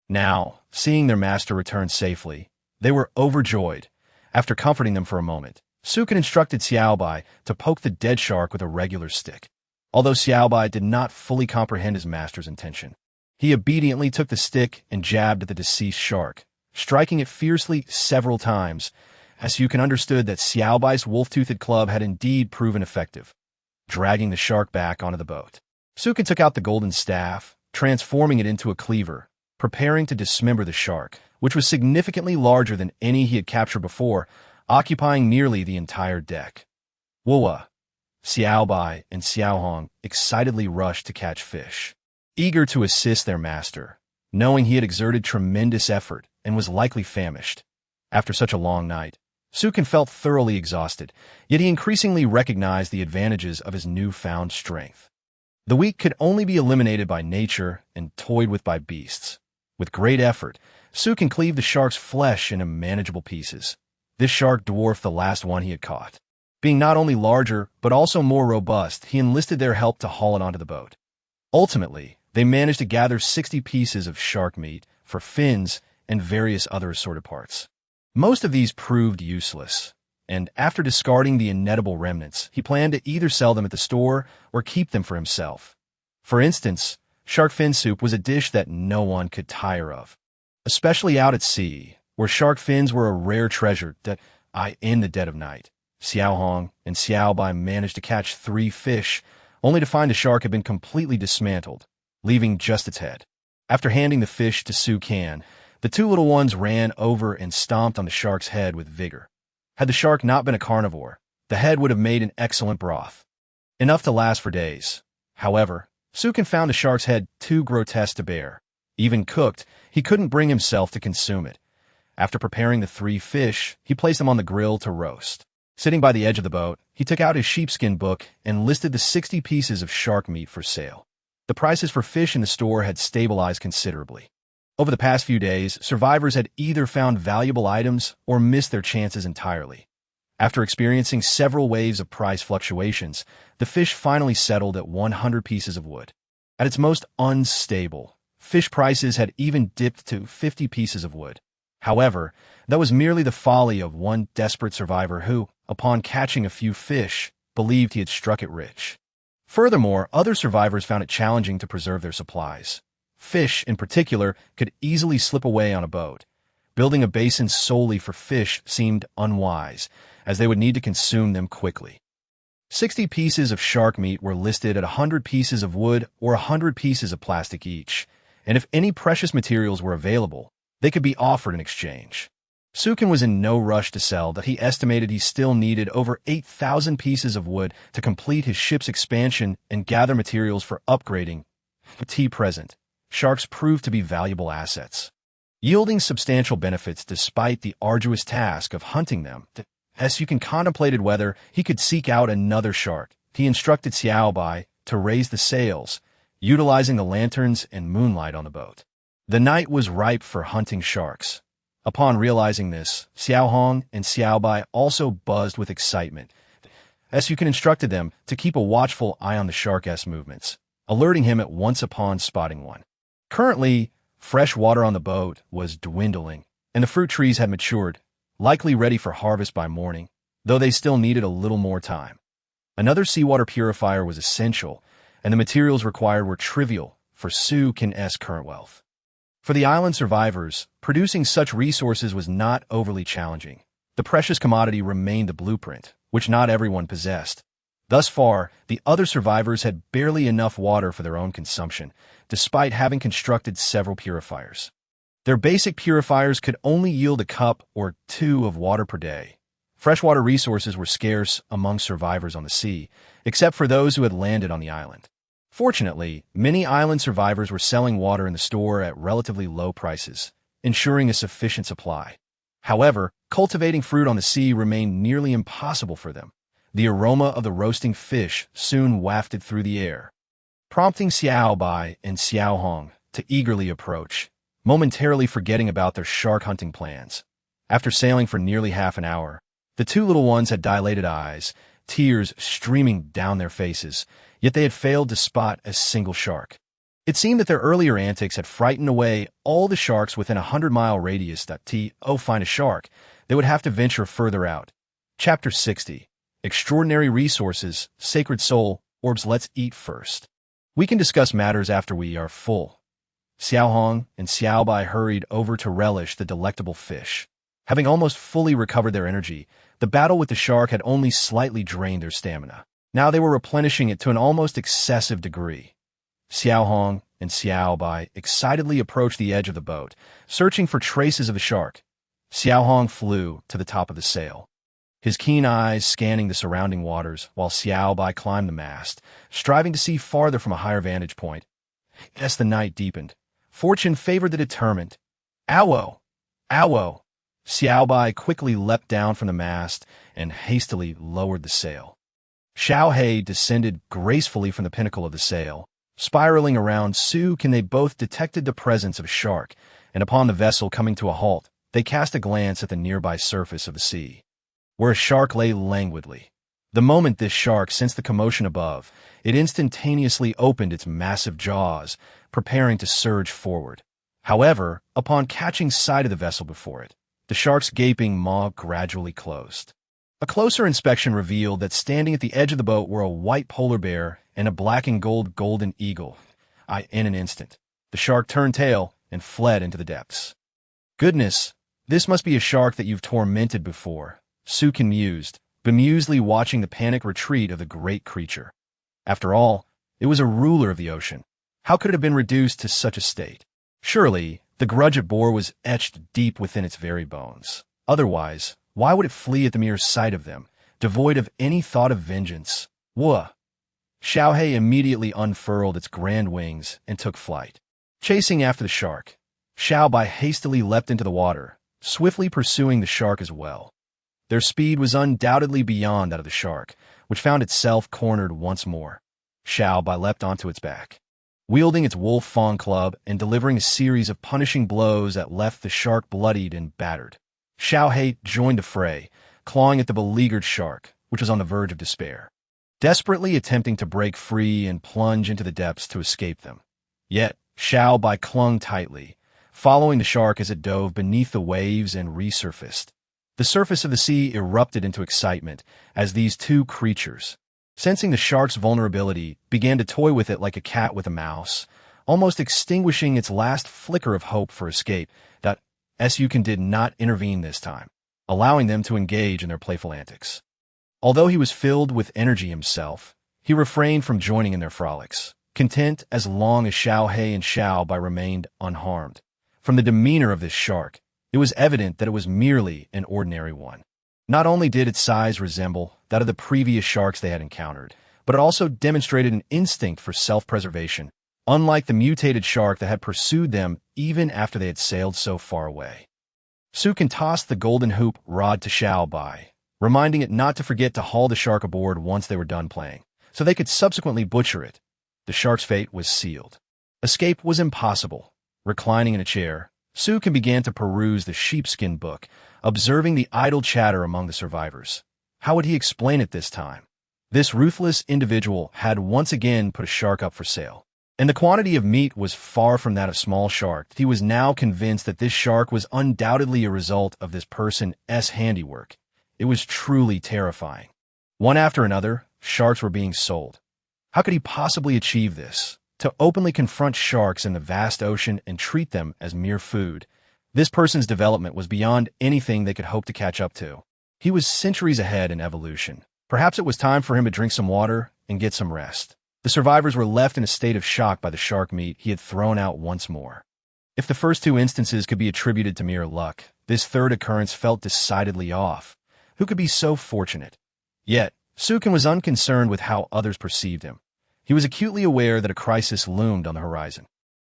Now, seeing their master return safely, they were overjoyed. After comforting them for a moment, Su Can instructed Xiaobai to poke the dead shark with a regular stick. Although Xiaobai did not fully comprehend his master's intention, he obediently took the stick and jabbed at the deceased shark, striking it fiercely several times, as Su Can understood that Xiaobai's wolf-toothed club had indeed proven effective, dragging the shark back onto the boat. Su Can took out the golden staff, transforming it into a cleaver, preparing to dismember the shark, which was significantly larger than any he had captured before, occupying nearly the entire deck. Wuwa, Xiaobai, and Xiaohong excitedly rushed to catch fish, eager to assist their master, knowing he had exerted tremendous effort and was likely famished. After such a long night, Su Can felt thoroughly exhausted, yet he increasingly recognized the advantages of his newfound strength. The weak could only be eliminated by nature and toyed with by beasts. With great effort, Su Can cleaved the shark's flesh into manageable pieces. This shark dwarfed the last one he had caught. Being not only larger, but also more robust, he enlisted their help to haul it onto the boat. Ultimately, they managed to gather 60 pieces of shark meat for fins and various other assorted parts. Most of these proved useless, and after discarding the inedible remnants, he planned to either sell them at the store or keep them for himself. For instance, shark fin soup was a dish that no one could tire of, especially out at sea, where shark fins were a rare treasure that, in the dead of night, Xiaohong and Xiaobai managed to catch 3 fish, only to find the shark had been completely dismantled, leaving just its head. After handing the fish to Su Can, the 2 little ones ran over and stomped on the shark's head with vigor. Had the shark not been a carnivore, the head would have made an excellent broth, enough to last for days. However, Su Can found the shark's head too grotesque to bear. Even cooked, he couldn't bring himself to consume it. After preparing the 3 fish, he placed them on the grill to roast. Sitting by the edge of the boat, he took out his sheepskin book and listed the 60 pieces of shark meat for sale. The prices for fish in the store had stabilized considerably. Over the past few days, survivors had either found valuable items or missed their chances entirely. After experiencing several waves of price fluctuations, the fish finally settled at 100 pieces of wood. At its most unstable, fish prices had even dipped to 50 pieces of wood. However, that was merely the folly of one desperate survivor who, upon catching a few fish, believed he had struck it rich. Furthermore, other survivors found it challenging to preserve their supplies. Fish, in particular, could easily slip away on a boat. Building a basin solely for fish seemed unwise, as they would need to consume them quickly. 60 pieces of shark meat were listed at 100 pieces of wood or 100 pieces of plastic each, and if any precious materials were available, they could be offered in exchange. Su Can was in no rush to sell that he estimated he still needed over 8,000 pieces of wood to complete his ship's expansion and gather materials for upgrading. At present, sharks proved to be valuable assets, yielding substantial benefits despite the arduous task of hunting them. As Su Can contemplated whether he could seek out another shark, he instructed Xiaobai to raise the sails, utilizing the lanterns and moonlight on the boat. The night was ripe for hunting sharks. Upon realizing this, Xiaohong and Xiaobai also buzzed with excitement, as Su Can instructed them to keep a watchful eye on the shark's movements, alerting him at once upon spotting one. Currently, fresh water on the boat was dwindling, and the fruit trees had matured, likely ready for harvest by morning, though they still needed a little more time. Another seawater purifier was essential, and the materials required were trivial for Su Can's current wealth. For the island survivors, producing such resources was not overly challenging. The precious commodity remained the blueprint, which not everyone possessed. Thus far, the other survivors had barely enough water for their own consumption, despite having constructed several purifiers. Their basic purifiers could only yield a cup or 2 of water per day. Freshwater resources were scarce among survivors on the sea, except for those who had landed on the island. Fortunately, many island survivors were selling water in the store at relatively low prices, ensuring a sufficient supply. However, cultivating fruit on the sea remained nearly impossible for them. The aroma of the roasting fish soon wafted through the air, prompting Xiaobai and Xiaohong to eagerly approach, momentarily forgetting about their shark hunting plans. After sailing for nearly half an hour, The two little ones had dilated eyes, tears streaming down their faces, yet they had failed to spot a single shark. It seemed that their earlier antics had frightened away all the sharks within a 100-mile radius. Find a shark, they would have to venture further out. Chapter 60. Extraordinary Resources, Sacred Soul, Orbs. Let's eat first. We can discuss matters after we are full. Xiao Hong and Xiao Bai hurried over to relish the delectable fish. Having almost fully recovered their energy, the battle with the shark had only slightly drained their stamina. Now they were replenishing it to an almost excessive degree. Xiao Hong and Xiao Bai excitedly approached the edge of the boat, searching for traces of the shark. Xiao Hong flew to the top of the sail, his keen eyes scanning the surrounding waters, while Xiao Bai climbed the mast, striving to see farther from a higher vantage point. As the night deepened, fortune favored the determined. Ow! Ow! Xiao Bai quickly leapt down from the mast and hastily lowered the sail. Xiao He descended gracefully from the pinnacle of the sail. Spiraling around Su Can, they both detected the presence of a shark, and upon the vessel coming to a halt, they cast a glance at the nearby surface of the sea, where a shark lay languidly. The moment this shark sensed the commotion above, it instantaneously opened its massive jaws, preparing to surge forward. However, upon catching sight of the vessel before it, the shark's gaping maw gradually closed. A closer inspection revealed that standing at the edge of the boat were a white polar bear and a black and gold golden eagle. In an instant, the shark turned tail and fled into the depths. Goodness, this must be a shark that you've tormented before, Su Can mused, bemusedly watching the panic retreat of the great creature. After all, it was a ruler of the ocean. How could it have been reduced to such a state? Surely, the grudge it bore was etched deep within its very bones. Otherwise, why would it flee at the mere sight of them, devoid of any thought of vengeance? Wah! Xiao He immediately unfurled its grand wings and took flight. Chasing after the shark, Xiao Bai hastily leapt into the water, swiftly pursuing the shark as well. Their speed was undoubtedly beyond that of the shark, which found itself cornered once more. Xiao Bai leapt onto its back, wielding its wolf fawn club and delivering a series of punishing blows that left the shark bloodied and battered. Xiao He joined the fray, clawing at the beleaguered shark, which was on the verge of despair, desperately attempting to break free and plunge into the depths to escape them. Yet, Xiao Bai clung tightly, following the shark as it dove beneath the waves and resurfaced. The surface of the sea erupted into excitement as these two creatures, sensing the shark's vulnerability, began to toy with it like a cat with a mouse, almost extinguishing its last flicker of hope for escape. Su Can did not intervene this time, allowing them to engage in their playful antics. Although he was filled with energy himself, he refrained from joining in their frolics, content as long as Xiao He and Xiao Bai remained unharmed. From the demeanor of this shark, it was evident that it was merely an ordinary one. Not only did its size resemble that of the previous sharks they had encountered, but it also demonstrated an instinct for self-preservation, unlike the mutated shark that had pursued them even after they had sailed so far away. Su Can tossed the golden hoop rod to Xiao Bai, reminding it not to forget to haul the shark aboard once they were done playing, so they could subsequently butcher it. The shark's fate was sealed. Escape was impossible. Reclining in a chair, Su Can began to peruse the sheepskin book, observing the idle chatter among the survivors. How would he explain it this time? This ruthless individual had once again put a shark up for sale, and the quantity of meat was far from that of small shark. He was now convinced that this shark was undoubtedly a result of this person's handiwork. It was truly terrifying. One after another, sharks were being sold. How could he possibly achieve this? To openly confront sharks in the vast ocean and treat them as mere food. This person's development was beyond anything they could hope to catch up to. He was centuries ahead in evolution. Perhaps it was time for him to drink some water and get some rest. The survivors were left in a state of shock by the shark meat he had thrown out once more. If the first two instances could be attributed to mere luck, this third occurrence felt decidedly off. Who could be so fortunate? Yet, Su Can was unconcerned with how others perceived him. He was acutely aware that a crisis loomed on the horizon.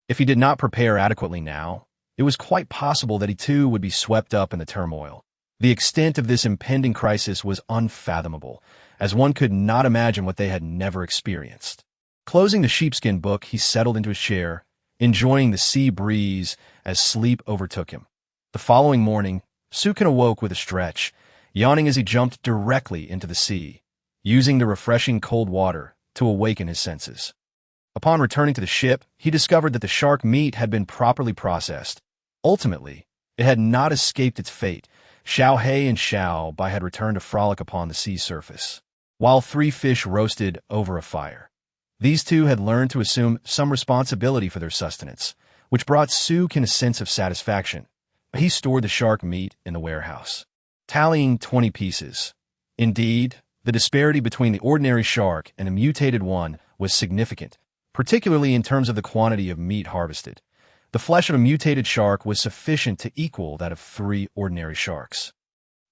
If he did not prepare adequately now, it was quite possible that he too would be swept up in the turmoil. The extent of this impending crisis was unfathomable, as one could not imagine what they had never experienced. Closing the sheepskin book, he settled into his chair, enjoying the sea breeze as sleep overtook him. The following morning, Su Can awoke with a stretch, yawning as he jumped directly into the sea, using the refreshing cold water to awaken his senses. Upon returning to the ship, he discovered that the shark meat had been properly processed. Ultimately, it had not escaped its fate. Xiao He and Xiao Bai had returned to frolic upon the sea surface, while 3 fish roasted over a fire. These two had learned to assume some responsibility for their sustenance, which brought Sukin a sense of satisfaction. He stored the shark meat in the warehouse, tallying 20 pieces. Indeed, the disparity between the ordinary shark and a mutated one was significant, particularly in terms of the quantity of meat harvested. The flesh of a mutated shark was sufficient to equal that of 3 ordinary sharks.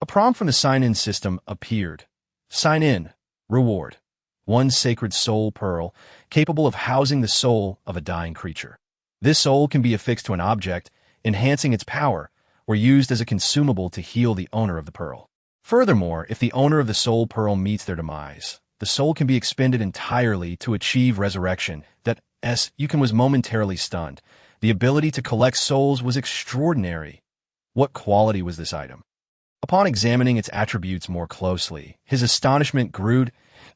A prompt from the sign-in system appeared. Sign in. Reward. 1 sacred soul pearl, capable of housing the soul of a dying creature. This soul can be affixed to an object, enhancing its power, or used as a consumable to heal the owner of the pearl. Furthermore, if the owner of the soul pearl meets their demise, the soul can be expended entirely to achieve resurrection. That Yukin was momentarily stunned. The ability to collect souls was extraordinary. What quality was this item? Upon examining its attributes more closely, his astonishment grew.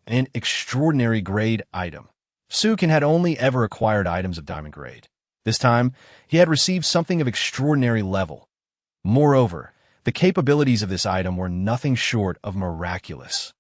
An extraordinary grade item. Sukin had only ever acquired items of diamond grade. This time, he had received something of extraordinary level. Moreover, the capabilities of this item were nothing short of miraculous.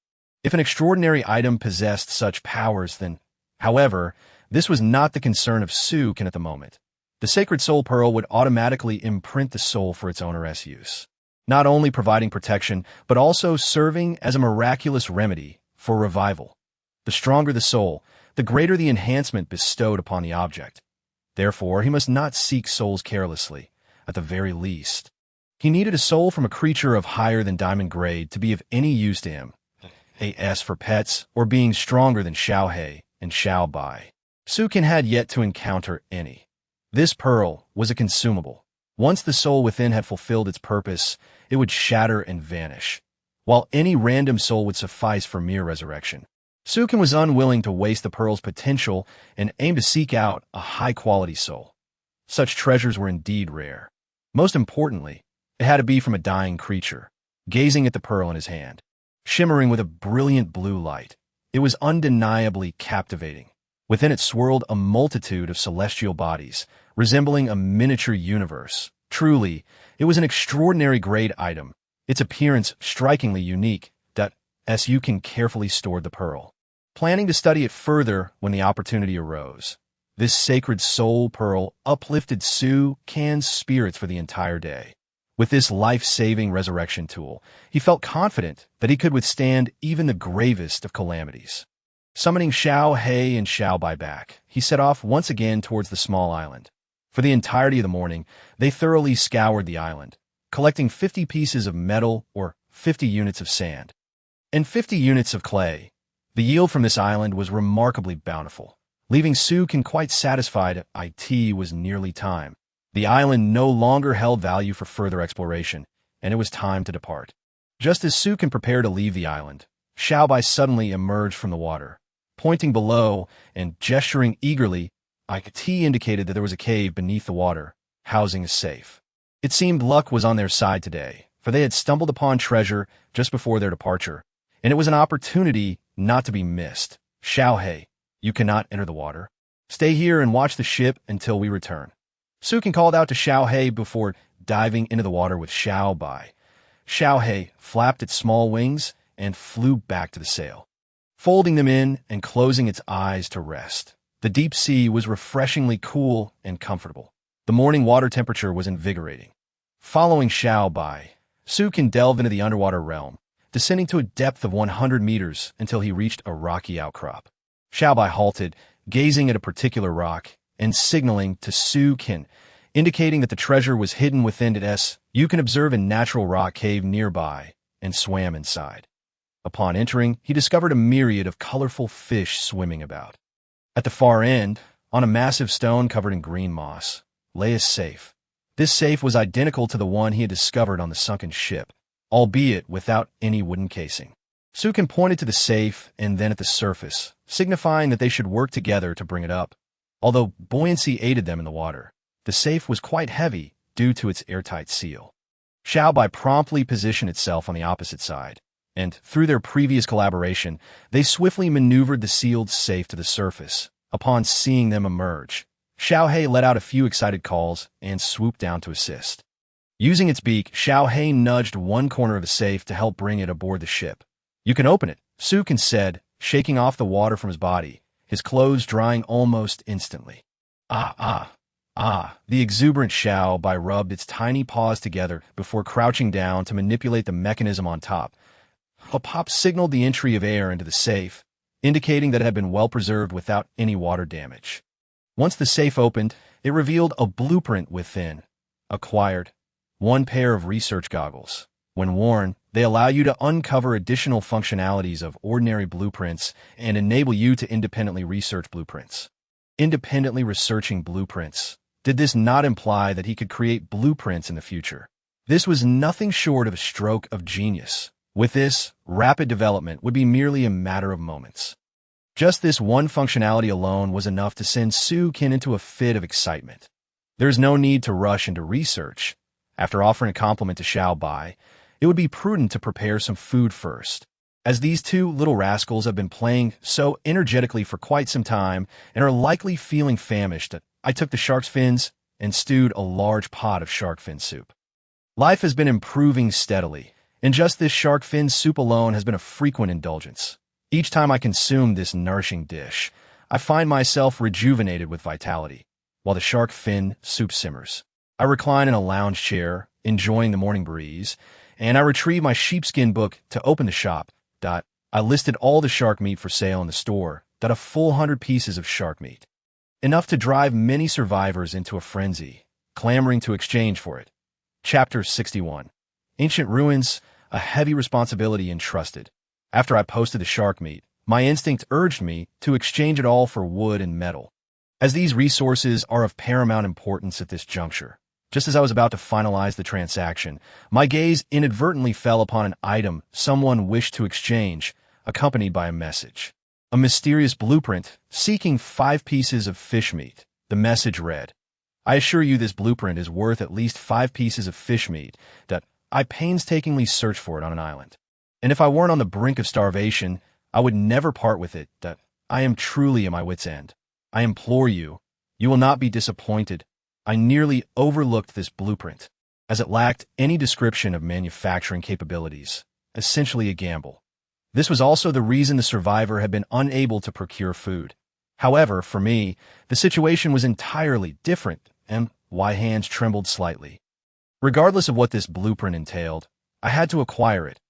If an extraordinary item possessed such powers, then, however, this was not the concern of Sukin at the moment. The sacred soul pearl would automatically imprint the soul for its owner's use, not only providing protection, but also serving as a miraculous remedy for revival. The stronger the soul, the greater the enhancement bestowed upon the object. Therefore, he must not seek souls carelessly. At the very least, he needed a soul from a creature of higher than diamond grade to be of any use to him. As for pets, or being stronger than Xiao He and Xiao Bai, Sukin had yet to encounter any. This pearl was a consumable. Once the soul within had fulfilled its purpose, it would shatter and vanish, while any random soul would suffice for mere resurrection. Sukin was unwilling to waste the pearl's potential and aimed to seek out a high-quality soul. Such treasures were indeed rare. Most importantly, it had to be from a dying creature. Gazing at the pearl in his hand, shimmering with a brilliant blue light, it was undeniably captivating. Within it swirled a multitude of celestial bodies, resembling a miniature universe. Truly, it was an extraordinary grade item, its appearance strikingly unique. Sukin carefully stored the pearl, planning to study it further when the opportunity arose. This sacred soul pearl uplifted Sukin's spirits for the entire day. With this life-saving resurrection tool, he felt confident that he could withstand even the gravest of calamities. Summoning Xiao He and Xiao Bai back, he set off once again towards the small island. For the entirety of the morning, they thoroughly scoured the island, collecting 50 pieces of metal or 50 units of sand, and 50 units of clay. The yield from this island was remarkably bountiful, leaving Sukin quite satisfied. It was nearly time. The island no longer held value for further exploration, and it was time to depart. Just as Sukin prepared to leave the island, Xiao Bai suddenly emerged from the water. Pointing below and gesturing eagerly, IT indicated that there was a cave beneath the water, housing a safe. It seemed luck was on their side today, for they had stumbled upon treasure just before their departure, and it was an opportunity not to be missed. Xiao He, you cannot enter the water. Stay here and watch the ship until we return. Sukin called out to Xiao He before diving into the water with Xiao Bai. Xiao He flapped its small wings and flew back to the sail, folding them in and closing its eyes to rest. The deep sea was refreshingly cool and comfortable. The morning water temperature was invigorating. Following Xiao Bai, Sukin delved into the underwater realm, descending to a depth of 100 meters until he reached a rocky outcrop. Xiao Bai halted, gazing at a particular rock and signaling to Sukin, indicating that the treasure was hidden within it. You can observe a natural rock cave nearby and swam inside. Upon entering, he discovered a myriad of colorful fish swimming about. At the far end, on a massive stone covered in green moss, lay a safe. This safe was identical to the one he had discovered on the sunken ship, albeit without any wooden casing. Sukin pointed to the safe and then at the surface, signifying that they should work together to bring it up. Although buoyancy aided them in the water, the safe was quite heavy due to its airtight seal. Xiaobai promptly positioned itself on the opposite side, and through their previous collaboration, they swiftly maneuvered the sealed safe to the surface. Upon seeing them emerge, Xiaohei let out a few excited calls and swooped down to assist. Using its beak, Xiaohei nudged one corner of the safe to help bring it aboard the ship. "You can open it," Sukin said, shaking off the water from his body, his clothes drying almost instantly. The exuberant Xiaobai rubbed its tiny paws together before crouching down to manipulate the mechanism on top. A pop signaled the entry of air into the safe, indicating that it had been well preserved without any water damage. Once the safe opened, it revealed a blueprint within. Acquired. One pair of research goggles. When worn, they allow you to uncover additional functionalities of ordinary blueprints and enable you to independently research blueprints. Independently researching blueprints. Did this not imply that he could create blueprints in the future? This was nothing short of a stroke of genius. With this, rapid development would be merely a matter of moments. Just this one functionality alone was enough to send Sukin into a fit of excitement. There is no need to rush into research. After offering a compliment to Xiaobai, it would be prudent to prepare some food first. As these two little rascals have been playing so energetically for quite some time and are likely feeling famished, I took the shark's fins and stewed a large pot of shark fin soup. Life has been improving steadily, and just this shark fin soup alone has been a frequent indulgence. Each time I consume this nourishing dish, I find myself rejuvenated with vitality. While the shark fin soup simmers, I recline in a lounge chair, enjoying the morning breeze, and I retrieve my sheepskin book to open the shop. I listed all the shark meat for sale in the store, a full 100 pieces of shark meat. Enough to drive many survivors into a frenzy, clamoring to exchange for it. Chapter 61. Ancient Ruins, a heavy responsibility entrusted. After I posted the shark meat, my instinct urged me to exchange it all for wood and metal, as these resources are of paramount importance at this juncture. Just as I was about to finalize the transaction, my gaze inadvertently fell upon an item someone wished to exchange, accompanied by a message. A mysterious blueprint seeking 5 pieces of fish meat. The message read, "I assure you this blueprint is worth at least 5 pieces of fish meat. I painstakingly searched for it on an island. And if I weren't on the brink of starvation, I would never part with it. I am truly at my wit's end. I implore you, you will not be disappointed. I nearly overlooked this blueprint, as it lacked any description of manufacturing capabilities, essentially a gamble. This was also the reason the survivor had been unable to procure food. However, for me, the situation was entirely different, and my hands trembled slightly. Regardless of what this blueprint entailed, I had to acquire it.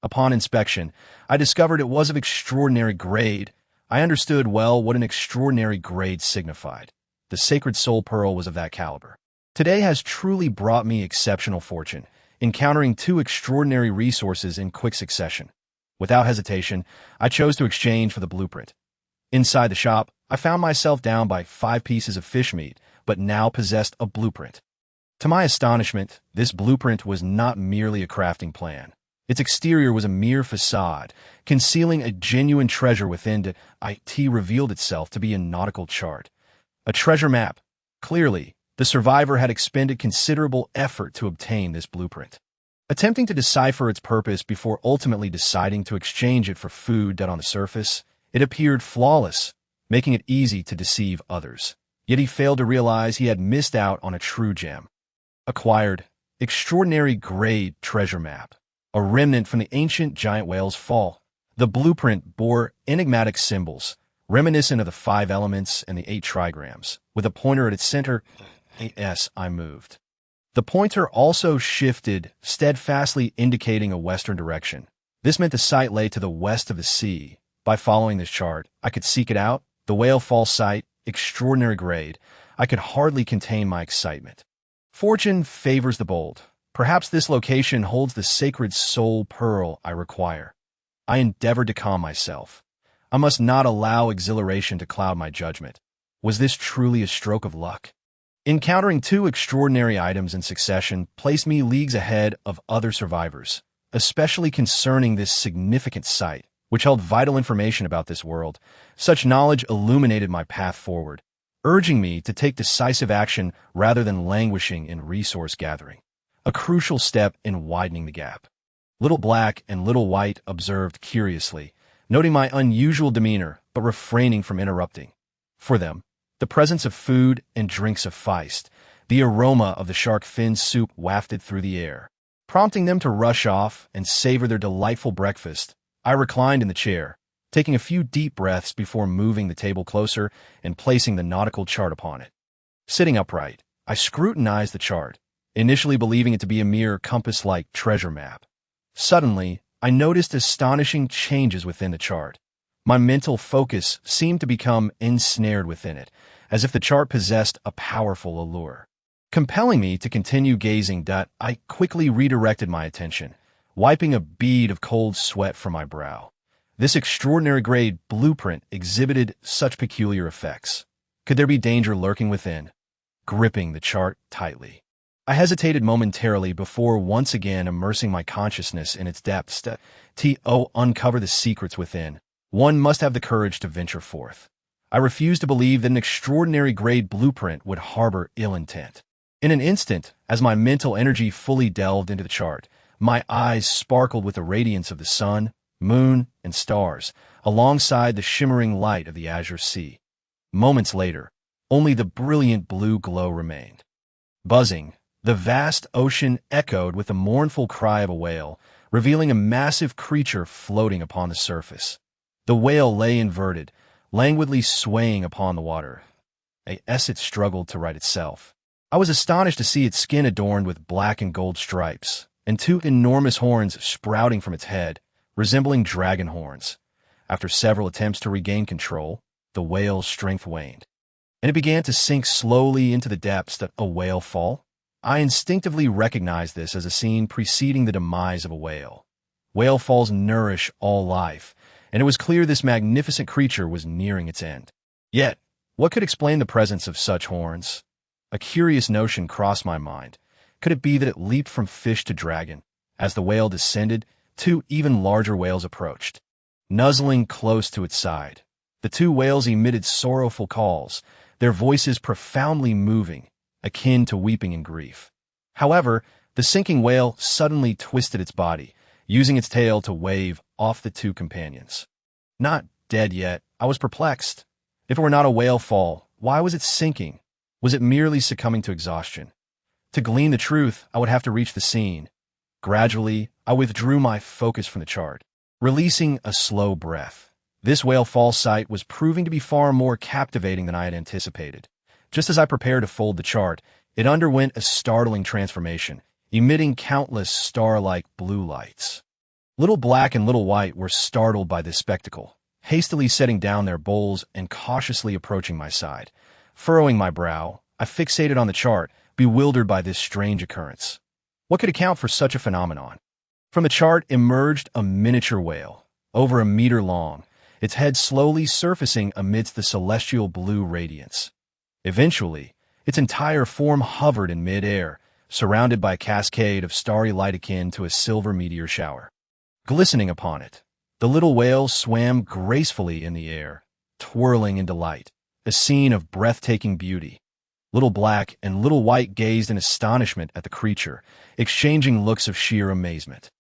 Upon inspection, I discovered it was of extraordinary grade. I understood well what an extraordinary grade signified. The sacred soul pearl was of that caliber. Today has truly brought me exceptional fortune, encountering 2 extraordinary resources in quick succession. Without hesitation, I chose to exchange for the blueprint. Inside the shop, I found myself down by 5 pieces of fish meat, but now possessed a blueprint. To my astonishment, this blueprint was not merely a crafting plan. Its exterior was a mere facade, concealing a genuine treasure within. It revealed itself to be a nautical chart. A treasure map. Clearly, the survivor had expended considerable effort to obtain this blueprint. Attempting to decipher its purpose before ultimately deciding to exchange it for food on the surface, it appeared flawless, making it easy to deceive others. Yet he failed to realize he had missed out on a true gem. Acquired. Extraordinary grade treasure map. A remnant from the ancient giant whale's fall. The blueprint bore enigmatic symbols, reminiscent of the 5 elements and the 8 trigrams. With a pointer at its center, I moved. The pointer also shifted, steadfastly indicating a western direction. This meant the site lay to the west of the sea. By following this chart, I could seek it out. The whale fall site, extraordinary grade. I could hardly contain my excitement. Fortune favors the bold. Perhaps this location holds the sacred soul pearl I require. I endeavored to calm myself. I must not allow exhilaration to cloud my judgment. Was this truly a stroke of luck? Encountering 2 extraordinary items in succession placed me leagues ahead of other survivors, especially concerning this significant site, which held vital information about this world. Such knowledge illuminated my path forward, urging me to take decisive action rather than languishing in resource gathering. a crucial step in widening the gap. Little Black and Little White observed curiously, noting my unusual demeanor but refraining from interrupting. For them, the presence of food and drink sufficed. The aroma of the shark fin soup wafted through the air, prompting them to rush off and savor their delightful breakfast. I reclined in the chair, taking a few deep breaths before moving the table closer and placing the nautical chart upon it. Sitting upright, I scrutinized the chart, initially believing it to be a mere compass-like treasure map. Suddenly, I noticed astonishing changes within the chart. My mental focus seemed to become ensnared within it, as if the chart possessed a powerful allure. Compelling me to continue gazing, I quickly redirected my attention, wiping a bead of cold sweat from my brow. This extraordinary-grade blueprint exhibited such peculiar effects. Could there be danger lurking within? Gripping the chart tightly, I hesitated momentarily before once again immersing my consciousness in its depths. To uncover the secrets within, one must have the courage to venture forth. I refused to believe that an extraordinary-grade blueprint would harbor ill intent. In an instant, as my mental energy fully delved into the chart, my eyes sparkled with the radiance of the sun, moon, and stars, alongside the shimmering light of the azure sea. Moments later, only the brilliant blue glow remained. Buzzing, the vast ocean echoed with the mournful cry of a whale, revealing a massive creature floating upon the surface. The whale lay inverted, languidly swaying upon the water. As it struggled to right itself. I was astonished to see its skin adorned with black and gold stripes, and two enormous horns sprouting from its head, resembling dragon horns. After several attempts to regain control, the whale's strength waned, and it began to sink slowly into the depths. A whale fall? I instinctively recognized this as a scene preceding the demise of a whale. Whale falls nourish all life, and it was clear this magnificent creature was nearing its end. Yet, what could explain the presence of such horns? A curious notion crossed my mind. Could it be that it leaped from fish to dragon? As the whale descended, two even larger whales approached, nuzzling close to its side. The two whales emitted sorrowful calls, their voices profoundly moving, akin to weeping in grief. However, the sinking whale suddenly twisted its body, using its tail to wave off the two companions. Not dead yet, I was perplexed. If it were not a whale fall, why was it sinking? Was it merely succumbing to exhaustion? To glean the truth, I would have to reach the scene. Gradually, I withdrew my focus from the chart, releasing a slow breath. This whale fall sight was proving to be far more captivating than I had anticipated. Just as I prepared to fold the chart, it underwent a startling transformation, emitting countless star-like blue lights. Little Black and Little White were startled by this spectacle, hastily setting down their bowls and cautiously approaching my side. Furrowing my brow, I fixated on the chart, bewildered by this strange occurrence. What could account for such a phenomenon? From the chart emerged a miniature whale, over a meter long, its head slowly surfacing amidst the celestial blue radiance. Eventually, its entire form hovered in mid-air, surrounded by a cascade of starry light akin to a silver meteor shower. Glistening upon it, the little whale swam gracefully in the air, twirling in delight, a scene of breathtaking beauty. Little Black and Little White gazed in astonishment at the creature, exchanging looks of sheer amazement.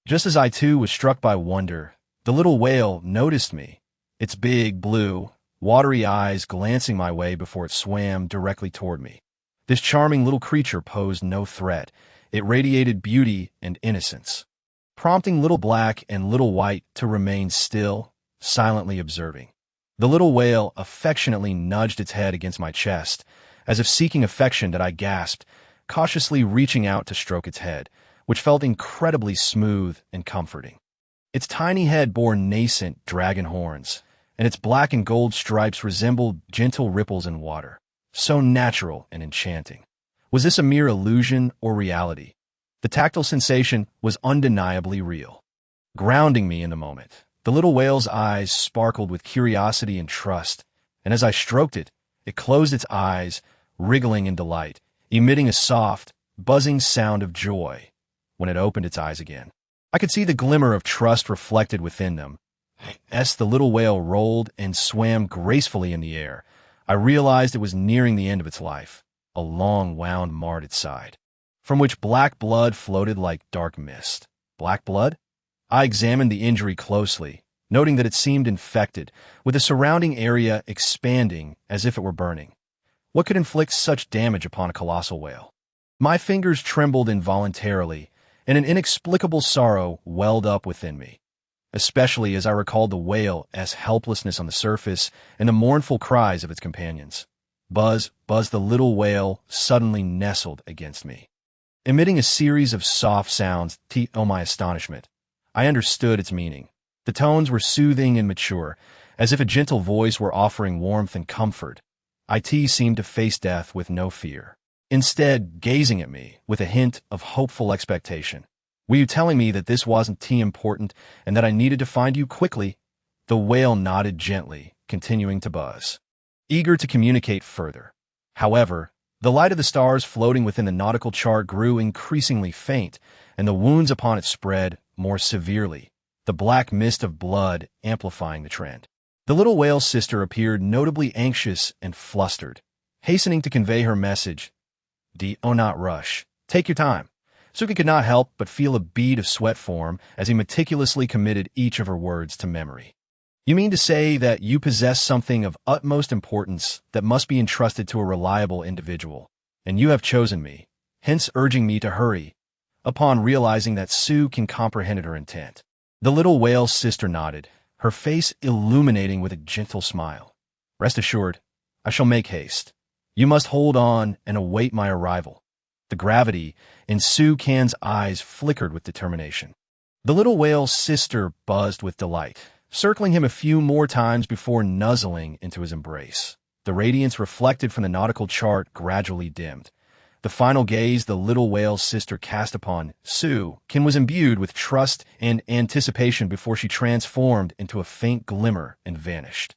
Just as I too was struck by wonder, the little whale noticed me, its big, blue, watery eyes glancing my way before it swam directly toward me. This charming little creature posed no threat. It radiated beauty and innocence, prompting Little Black and Little White to remain still, silently observing. The little whale affectionately nudged its head against my chest, as if seeking affection. That I gasped, cautiously reaching out to stroke its head, which felt incredibly smooth and comforting. Its tiny head bore nascent dragon horns, and its black and gold stripes resembled gentle ripples in water, so natural and enchanting. Was this a mere illusion or reality? The tactile sensation was undeniably real, grounding me in the moment. The little whale's eyes sparkled with curiosity and trust, and as I stroked it, it closed its eyes, wriggling in delight, emitting a soft, buzzing sound of joy. When it opened its eyes again, I could see the glimmer of trust reflected within them. As the little whale rolled and swam gracefully in the air, I realized it was nearing the end of its life. A long wound marred its side. from which black blood floated like dark mist. Black blood? I examined the injury closely, noting that it seemed infected, with the surrounding area expanding as if it were burning. What could inflict such damage upon a colossal whale? My fingers trembled involuntarily, and an inexplicable sorrow welled up within me, especially as I recalled the whale's helplessness on the surface and the mournful cries of its companions. Buzz, Buzz the little whale suddenly nestled against me, emitting a series of soft sounds. To my astonishment, I understood its meaning. The tones were soothing and mature, as if a gentle voice were offering warmth and comfort. It seemed to face death with no fear, instead gazing at me with a hint of hopeful expectation. Were you telling me that this wasn't too important and that I needed to find you quickly? The whale nodded gently, continuing to buzz, eager to communicate further. However, the light of the stars floating within the nautical chart grew increasingly faint, and the wounds upon it spread more severely, the black mist of blood amplifying the trend. The little whale's sister appeared notably anxious and flustered, hastening to convey her message. Do not rush. Take your time. Suki could not help but feel a bead of sweat form as he meticulously committed each of her words to memory. You mean to say that you possess something of utmost importance that must be entrusted to a reliable individual, and you have chosen me, hence urging me to hurry, upon realizing that Sue can comprehend her intent. The little whale's sister nodded, her face illuminating with a gentle smile. Rest assured, I shall make haste. You must hold on and await my arrival. The gravity in Sue Can's eyes flickered with determination. The little whale's sister buzzed with delight, circling him a few more times before nuzzling into his embrace. The radiance reflected from the nautical chart gradually dimmed. The final gaze the little whale's sister cast upon Sue Can was imbued with trust and anticipation before she transformed into a faint glimmer and vanished.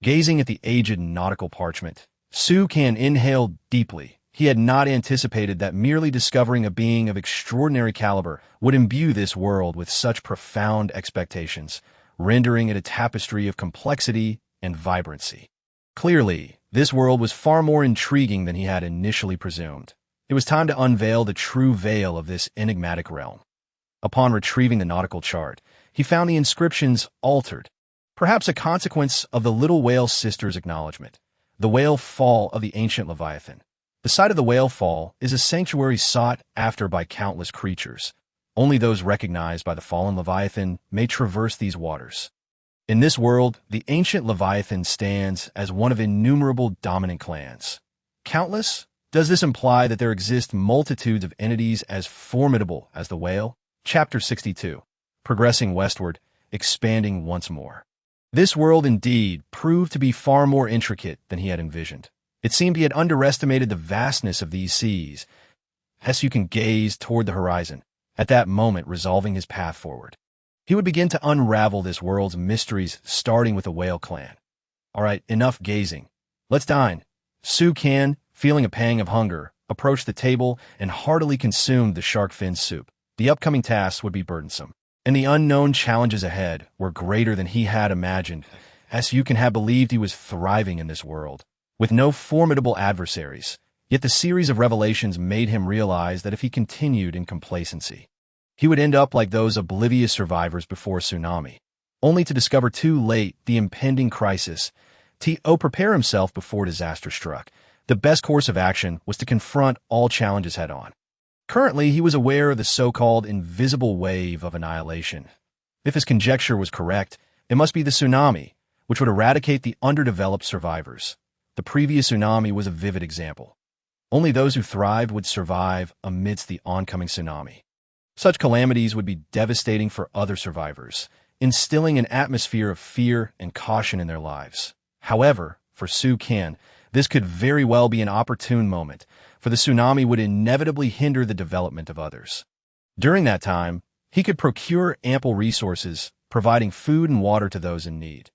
Gazing at the aged nautical parchment, Sue Can inhaled deeply. He had not anticipated that merely discovering a being of extraordinary caliber would imbue this world with such profound expectations, rendering it a tapestry of complexity and vibrancy. Clearly, this world was far more intriguing than he had initially presumed. It was time to unveil the true veil of this enigmatic realm. Upon retrieving the nautical chart, he found the inscriptions altered, perhaps a consequence of the little whale's sister's acknowledgement. The whale fall of the ancient Leviathan. The site of the whale fall is a sanctuary sought after by countless creatures. Only those recognized by the fallen Leviathan may traverse these waters. In this world, the ancient Leviathan stands as one of innumerable dominant clans. Countless? Does this imply that there exist multitudes of entities as formidable as the whale? Chapter 62. Progressing westward, expanding once more. This world indeed proved to be far more intricate than he had envisioned. It seemed he had underestimated the vastness of these seas. As you can gaze toward the horizon, at that moment resolving his path forward. He would begin to unravel this world's mysteries, starting with the whale clan. All right, enough gazing. Let's dine. Sue Can, feeling a pang of hunger, approached the table and heartily consumed the shark fin soup. The upcoming tasks would be burdensome, and the unknown challenges ahead were greater than he had imagined. As you can have believed he was thriving in this world, with no formidable adversaries. Yet the series of revelations made him realize that if he continued in complacency, he would end up like those oblivious survivors before tsunami, only to discover too late the impending crisis. To prepare himself before disaster struck. The best course of action was to confront all challenges head-on. Currently, he was aware of the so-called invisible wave of annihilation. If his conjecture was correct, it must be the tsunami, which would eradicate the underdeveloped survivors. The previous tsunami was a vivid example. Only those who thrived would survive amidst the oncoming tsunami. Such calamities would be devastating for other survivors, instilling an atmosphere of fear and caution in their lives. However, for Sue Can, this could very well be an opportune moment, for the tsunami would inevitably hinder the development of others. During that time, he could procure ample resources, providing food and water to those in need.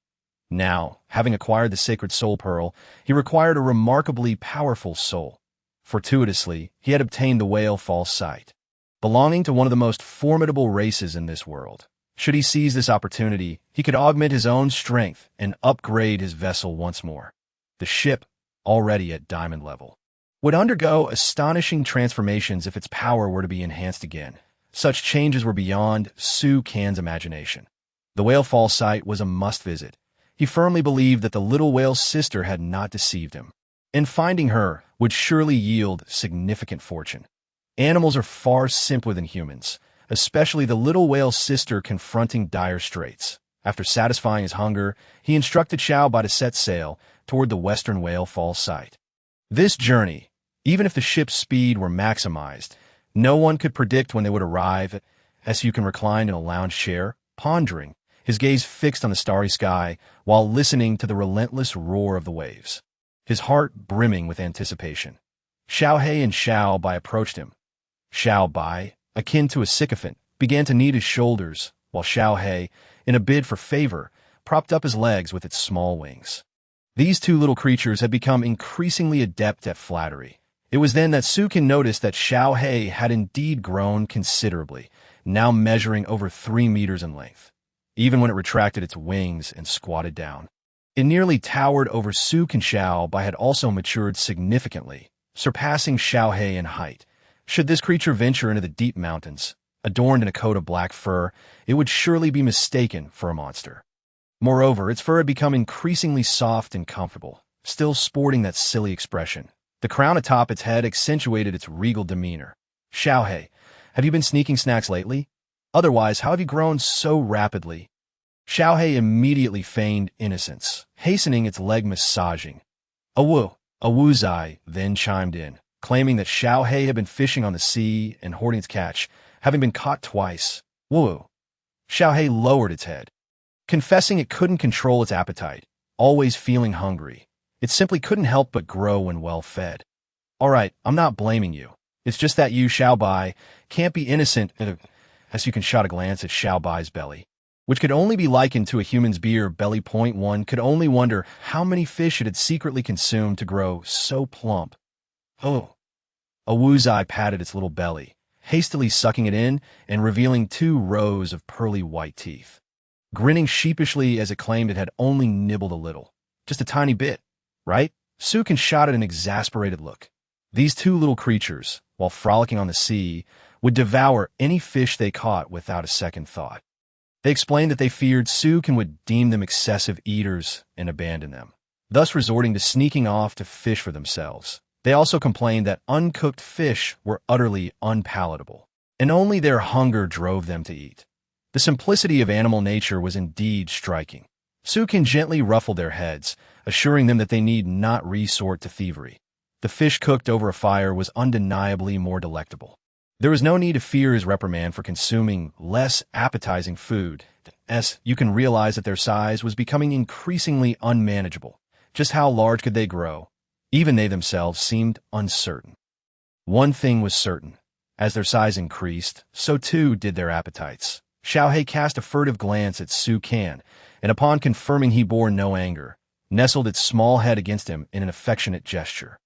Now, having acquired the sacred soul pearl, he required a remarkably powerful soul. Fortuitously, he had obtained the whale false sight, belonging to one of the most formidable races in this world. Should he seize this opportunity, he could augment his own strength and upgrade his vessel once more. The ship, already at diamond level, would undergo astonishing transformations if its power were to be enhanced again. Such changes were beyond Su Can's imagination. The whale fall site was a must-visit. He firmly believed that the little whale's sister had not deceived him, and finding her would surely yield significant fortune. Animals are far simpler than humans, especially the little whale's sister confronting dire straits. After satisfying his hunger, he instructed Xiaobai to set sail toward the western whale fall site. This journey, even if the ship's speed were maximized, no one could predict when they would arrive. As you can recline in a lounge chair, pondering, his gaze fixed on the starry sky while listening to the relentless roar of the waves, his heart brimming with anticipation. Xiaohei and Xiaobai approached him. Xiaobai, akin to a sycophant, began to knead his shoulders, while Xiaohei, in a bid for favor, propped up his legs with its small wings. These two little creatures had become increasingly adept at flattery. It was then that Su Can noticed that Xiaohei had indeed grown considerably, now measuring over 3 meters in length. Even when it retracted its wings and squatted down, it nearly towered over Su Can. Xiaobai had also matured significantly, surpassing Xiaohei in height. Should this creature venture into the deep mountains, adorned in a coat of black fur, it would surely be mistaken for a monster. Moreover, its fur had become increasingly soft and comfortable, still sporting that silly expression. The crown atop its head accentuated its regal demeanor. Xiaohei, have you been sneaking snacks lately? Otherwise, how have you grown so rapidly? Xiaohei immediately feigned innocence, hastening its leg massaging. Awuzai then chimed in, claiming that Xiaohei had been fishing on the sea and hoarding its catch, having been caught twice. Woo! Xiaohei lowered its head, confessing it couldn't control its appetite, always feeling hungry. It simply couldn't help but grow when well fed. All right, I'm not blaming you. It's just that you, Xiaobai, can't be innocent. As you can shot a glance at Xiaobai's belly, which could only be likened to a human's beer belly. One could only wonder how many fish it had secretly consumed to grow so plump. Oh. Awuzai patted its little belly, hastily sucking it in and revealing 2 rows of pearly white teeth, grinning sheepishly as it claimed it had only nibbled a little. Just a tiny bit, right? Su Can shot at an exasperated look. These 2 little creatures, while frolicking on the sea, would devour any fish they caught without a second thought. They explained that they feared Su Can would deem them excessive eaters and abandon them, thus resorting to sneaking off to fish for themselves. They also complained that uncooked fish were utterly unpalatable, and only their hunger drove them to eat. The simplicity of animal nature was indeed striking. Su Can gently ruffled their heads, assuring them that they need not resort to thievery. The fish cooked over a fire was undeniably more delectable. There was no need to fear his reprimand for consuming less appetizing food, as you can realize that their size was becoming increasingly unmanageable. Just how large could they grow? Even they themselves seemed uncertain. One thing was certain. As their size increased, so too did their appetites. Xiaohei cast a furtive glance at Su Can, and upon confirming he bore no anger, nestled its small head against him in an affectionate gesture.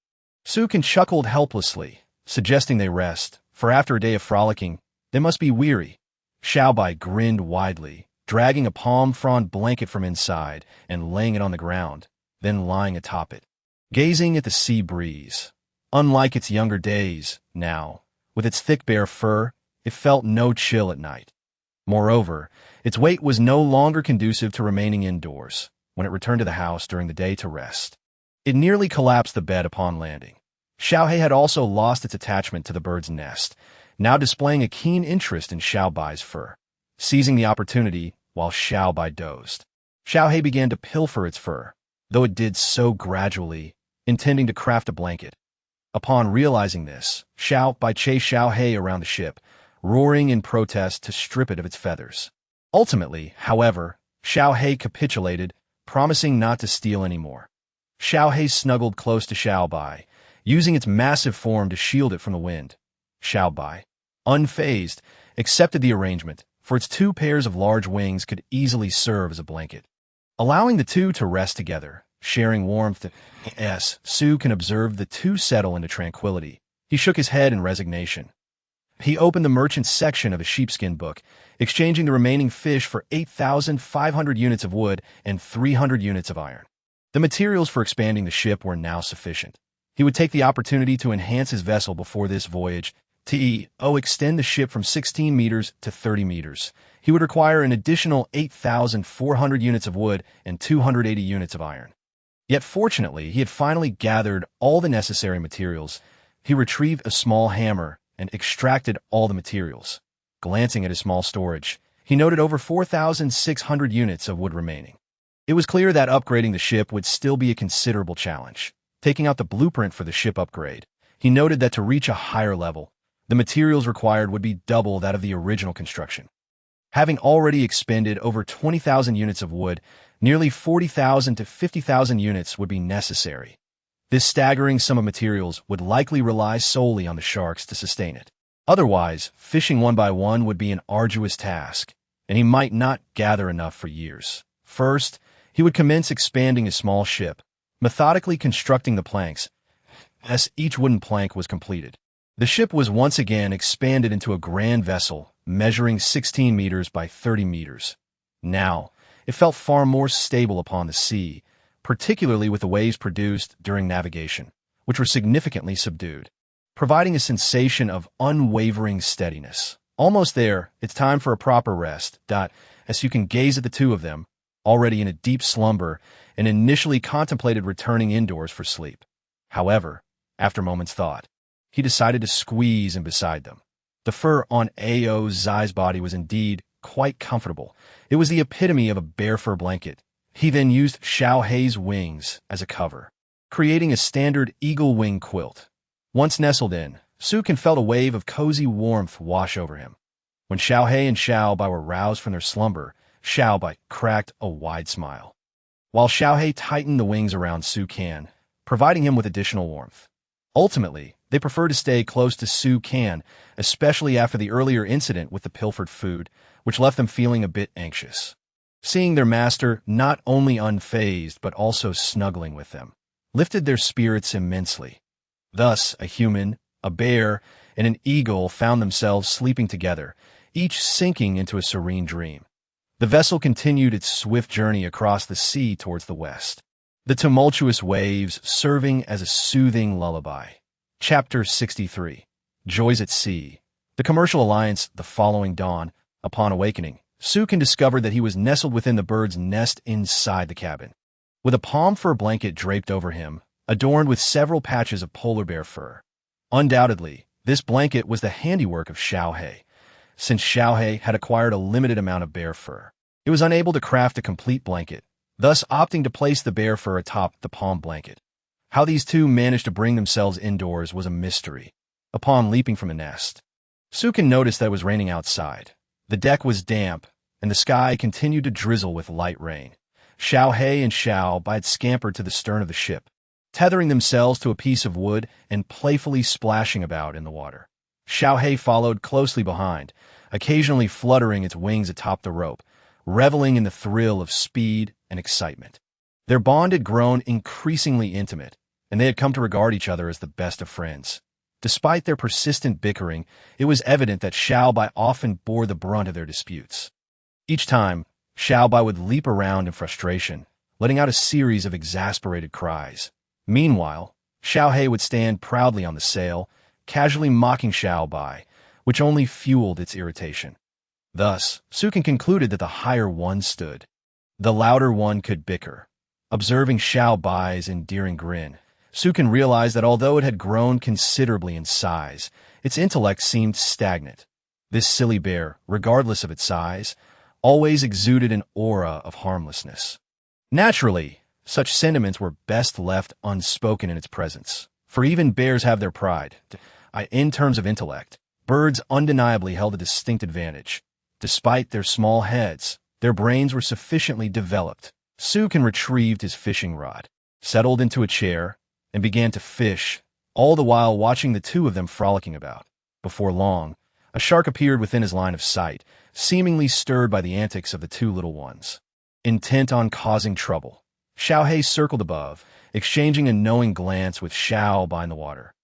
Su Can chuckled helplessly, suggesting they rest, for after a day of frolicking, they must be weary. Xiaobai grinned widely, dragging a palm frond blanket from inside and laying it on the ground, then lying atop it, gazing at the sea breeze. Unlike its younger days, now, with its thick bare fur, it felt no chill at night. Moreover, its weight was no longer conducive to remaining indoors when it returned to the house during the day to rest. It nearly collapsed the bed upon landing. Xiaohei had also lost its attachment to the bird's nest, now displaying a keen interest in Xiaobai's fur. Seizing the opportunity while Xiaobai dozed, Xiaohei began to pilfer its fur, though it did so gradually, intending to craft a blanket. Upon realizing this, Xiaobai chased Xiaohei around the ship, roaring in protest to strip it of its feathers. Ultimately, however, Xiaohei capitulated, promising not to steal any more. Xiaohei snuggled close to Xiaobai, using its massive form to shield it from the wind. Xiaobai, unfazed, accepted the arrangement, for its 2 pairs of large wings could easily serve as a blanket. Allowing the 2 to rest together, sharing warmth, Su Can observe the 2 settle into tranquility. He shook his head in resignation. He opened the merchant's section of a sheepskin book, exchanging the remaining fish for 8,500 units of wood and 300 units of iron. The materials for expanding the ship were now sufficient. He would take the opportunity to enhance his vessel before this voyage, extend the ship from 16 meters to 30 meters. He would require an additional 8,400 units of wood and 280 units of iron. Yet fortunately, he had finally gathered all the necessary materials. He retrieved a small hammer and extracted all the materials. Glancing at his small storage, he noted over 4,600 units of wood remaining. It was clear that upgrading the ship would still be a considerable challenge. Taking out the blueprint for the ship upgrade, he noted that to reach a higher level, the materials required would be double that of the original construction. Having already expended over 20,000 units of wood, nearly 40,000 to 50,000 units would be necessary. This staggering sum of materials would likely rely solely on the sharks to sustain it. Otherwise, fishing one by one would be an arduous task, and he might not gather enough for years. First, he would commence expanding his small ship, methodically constructing the planks as each wooden plank was completed. The ship was once again expanded into a grand vessel, measuring 16 meters by 30 meters. Now, it felt far more stable upon the sea, particularly with the waves produced during navigation, which were significantly subdued, providing a sensation of unwavering steadiness. Almost there, it's time for a proper rest. As you can gaze at the two of them, already in a deep slumber, and initially contemplated returning indoors for sleep. However, after a moment's thought, he decided to squeeze in beside them. The fur on Ao Zai's body was indeed quite comfortable. It was the epitome of a bear fur blanket. He then used Xiao Hei's wings as a cover, creating a standard eagle wing quilt. Once nestled in, Sukin felt a wave of cozy warmth wash over him. When Xiao Hei and Xiao Bai were roused from their slumber, Xiao Bai cracked a wide smile, while Xiao Hei tightened the wings around Su Kan, providing him with additional warmth. Ultimately, they preferred to stay close to Su Kan, especially after the earlier incident with the pilfered food, which left them feeling a bit anxious. Seeing their master not only unfazed but also snuggling with them lifted their spirits immensely. Thus, a human, a bear, and an eagle found themselves sleeping together, each sinking into a serene dream. The vessel continued its swift journey across the sea towards the west, the tumultuous waves serving as a soothing lullaby. Chapter 63. Joys at Sea. The commercial alliance the following dawn. Upon awakening, Sukin discovered that he was nestled within the bird's nest inside the cabin. With a palm fur blanket draped over him, adorned with several patches of polar bear fur. Undoubtedly, this blanket was the handiwork of Xiao Hei. Since Xiao Hei had acquired a limited amount of bear fur, it was unable to craft a complete blanket, thus opting to place the bear fur atop the palm blanket. How these two managed to bring themselves indoors was a mystery. Upon leaping from the nest, Sukin noticed that it was raining outside. The deck was damp, and the sky continued to drizzle with light rain. Xiao Hei and Xiao Bai had scampered to the stern of the ship, tethering themselves to a piece of wood and playfully splashing about in the water. Xiao Hei followed closely behind, occasionally fluttering its wings atop the rope, reveling in the thrill of speed and excitement. Their bond had grown increasingly intimate, and they had come to regard each other as the best of friends. Despite their persistent bickering, it was evident that Xiao Bai often bore the brunt of their disputes. Each time, Xiao Bai would leap around in frustration, letting out a series of exasperated cries. Meanwhile, Xiao Hei would stand proudly on the sail, casually mocking Xiao Bai, which only fueled its irritation. Thus, Sukin concluded that the higher one stood. The louder one could bicker. Observing Xiao Bai's endearing grin, Sukin realized that although it had grown considerably in size, its intellect seemed stagnant. This silly bear, regardless of its size, always exuded an aura of harmlessness. Naturally, such sentiments were best left unspoken in its presence, for even bears have their pride. In terms of intellect, birds undeniably held a distinct advantage. Despite their small heads, their brains were sufficiently developed. Sukin retrieved his fishing rod, settled into a chair, and began to fish, all the while watching the two of them frolicking about. Before long, a shark appeared within his line of sight, seemingly stirred by the antics of the two little ones. Intent on causing trouble, Xiao Hei circled above, exchanging a knowing glance with Xiao Bai in the water.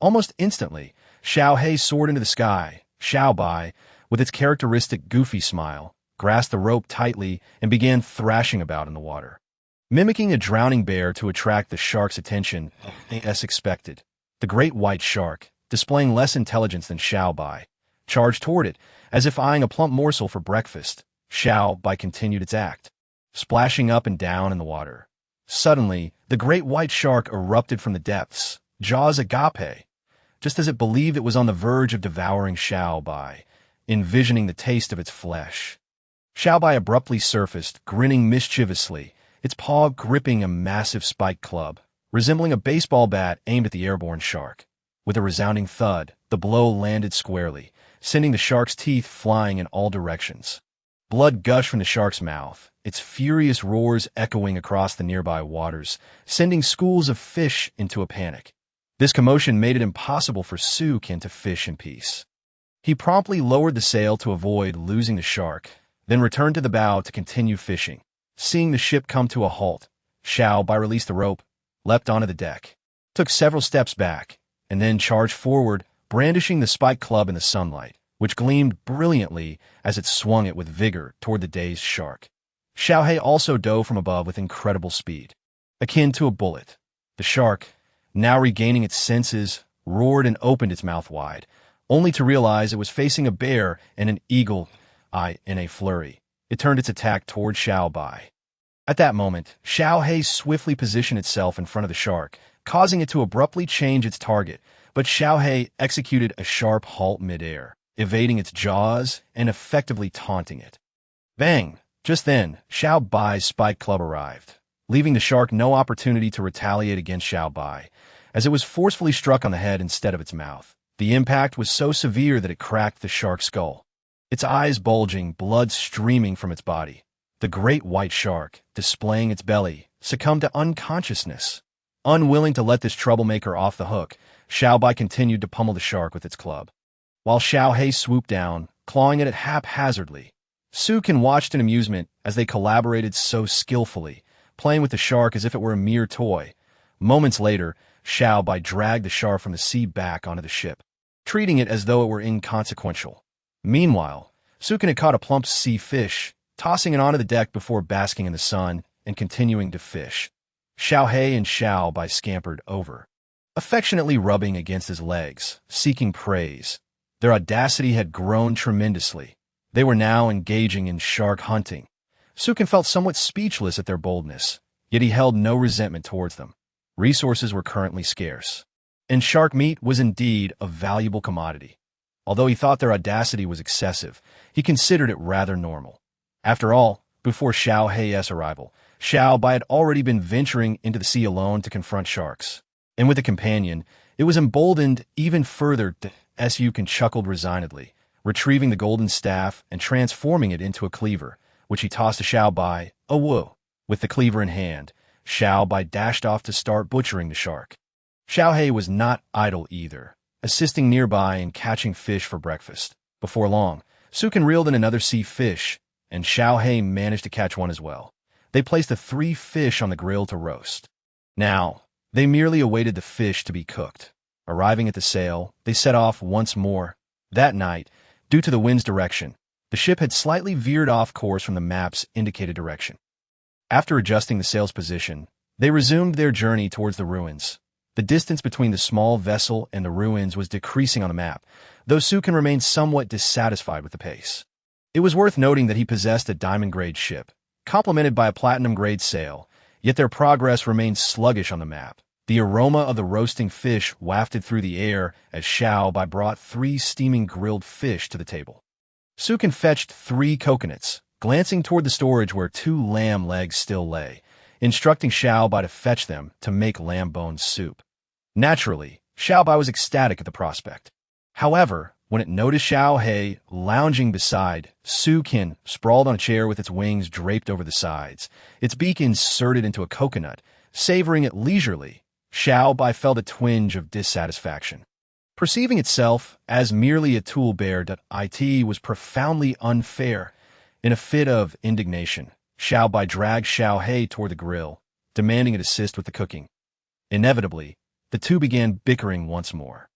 Almost instantly, Xiao Hei soared into the sky. Xiao Bai, with its characteristic goofy smile, grasped the rope tightly and began thrashing about in the water. mimicking a drowning bear to attract the shark's attention, as expected. The great white shark, displaying less intelligence than Xiao Bai, charged toward it, as if eyeing a plump morsel for breakfast. Xiao Bai continued its act, splashing up and down in the water. Suddenly, the great white shark erupted from the depths, jaws agape, just as it believed it was on the verge of devouring Xiao Bai, envisioning the taste of its flesh. Xiao Bai abruptly surfaced, grinning mischievously, its paw gripping a massive spiked club, resembling a baseball bat aimed at the airborne shark. With a resounding thud, the blow landed squarely, sending the shark's teeth flying in all directions. Blood gushed from the shark's mouth, its furious roars echoing across the nearby waters, sending schools of fish into a panic. This commotion made it impossible for Sukin to fish in peace. He promptly lowered the sail to avoid losing the shark, then returned to the bow to continue fishing. Seeing the ship come to a halt, Xiao Bai released the rope, leapt onto the deck, took several steps back, and then charged forward, brandishing the spiked club in the sunlight, which gleamed brilliantly as it swung it with vigor toward the dazed shark. Xiao Hei also dove from above with incredible speed, akin to a bullet. The shark, now regaining its senses, roared and opened its mouth wide, only to realize it was facing a bear and an eagle. In a flurry, it turned its attack toward Xiao Bai. At that moment, Xiao Hei swiftly positioned itself in front of the shark, causing it to abruptly change its target, but Xiao Hei executed a sharp halt midair, evading its jaws and effectively taunting it. Bang! Just then, Xiao Bai's spiked club arrived, leaving the shark no opportunity to retaliate against Xiao Bai, as it was forcefully struck on the head instead of its mouth. The impact was so severe that it cracked the shark's skull, its eyes bulging, blood streaming from its body. The great white shark, displaying its belly, succumbed to unconsciousness. Unwilling to let this troublemaker off the hook, Xiao Bai continued to pummel the shark with its club, while Xiao Hei swooped down, clawing at it haphazardly. Sukin watched in amusement as they collaborated so skillfully, playing with the shark as if it were a mere toy. Moments later, Xiao Bai dragged the shark from the sea back onto the ship, treating it as though it were inconsequential. Meanwhile, Sukin had caught a plump sea fish, tossing it onto the deck before basking in the sun and continuing to fish. Xiao Hei and Xiao Bai scampered over, affectionately rubbing against his legs, seeking praise. Their audacity had grown tremendously. They were now engaging in shark hunting. Sukin felt somewhat speechless at their boldness, yet he held no resentment towards them. Resources were currently scarce, and shark meat was indeed a valuable commodity. Although he thought their audacity was excessive, he considered it rather normal. After all, before Xiao Hei's arrival, Xiao Bai had already been venturing into the sea alone to confront sharks. And with a companion, it was emboldened even further. Sukin chuckled resignedly, retrieving the golden staff and transforming it into a cleaver, which he tossed to Xiao Bai. Whoa! With the cleaver in hand, Xiao Bai dashed off to start butchering the shark. Xiao Hei was not idle either, assisting nearby in catching fish for breakfast. Before long, Sukin reeled in another sea fish, and Xiao Hei managed to catch one as well. They placed the 3 fish on the grill to roast. Now, they merely awaited the fish to be cooked. Arriving at the sail, they set off once more. That night, due to the wind's direction, the ship had slightly veered off course from the map's indicated direction. After adjusting the sail's position, they resumed their journey towards the ruins. The distance between the small vessel and the ruins was decreasing on the map, though Sukin remained somewhat dissatisfied with the pace. It was worth noting that he possessed a diamond-grade ship, complemented by a platinum-grade sail, yet their progress remained sluggish on the map. The aroma of the roasting fish wafted through the air as Xiao Bai brought 3 steaming grilled fish to the table. Sukin fetched 3 coconuts, glancing toward the storage where 2 lamb legs still lay, instructing Xiao Bai to fetch them to make lamb bone soup. Naturally, Xiao Bai was ecstatic at the prospect. However, when it noticed Xiao Hei lounging beside, Sukin sprawled on a chair with its wings draped over the sides, its beak inserted into a coconut, savoring it leisurely, Xiao Bai felt a twinge of dissatisfaction. Perceiving itself as merely a tool bear.It was profoundly unfair. In a fit of indignation, Xiao Bai dragged Xiao Hei toward the grill, demanding it assist with the cooking. Inevitably, the two began bickering once more.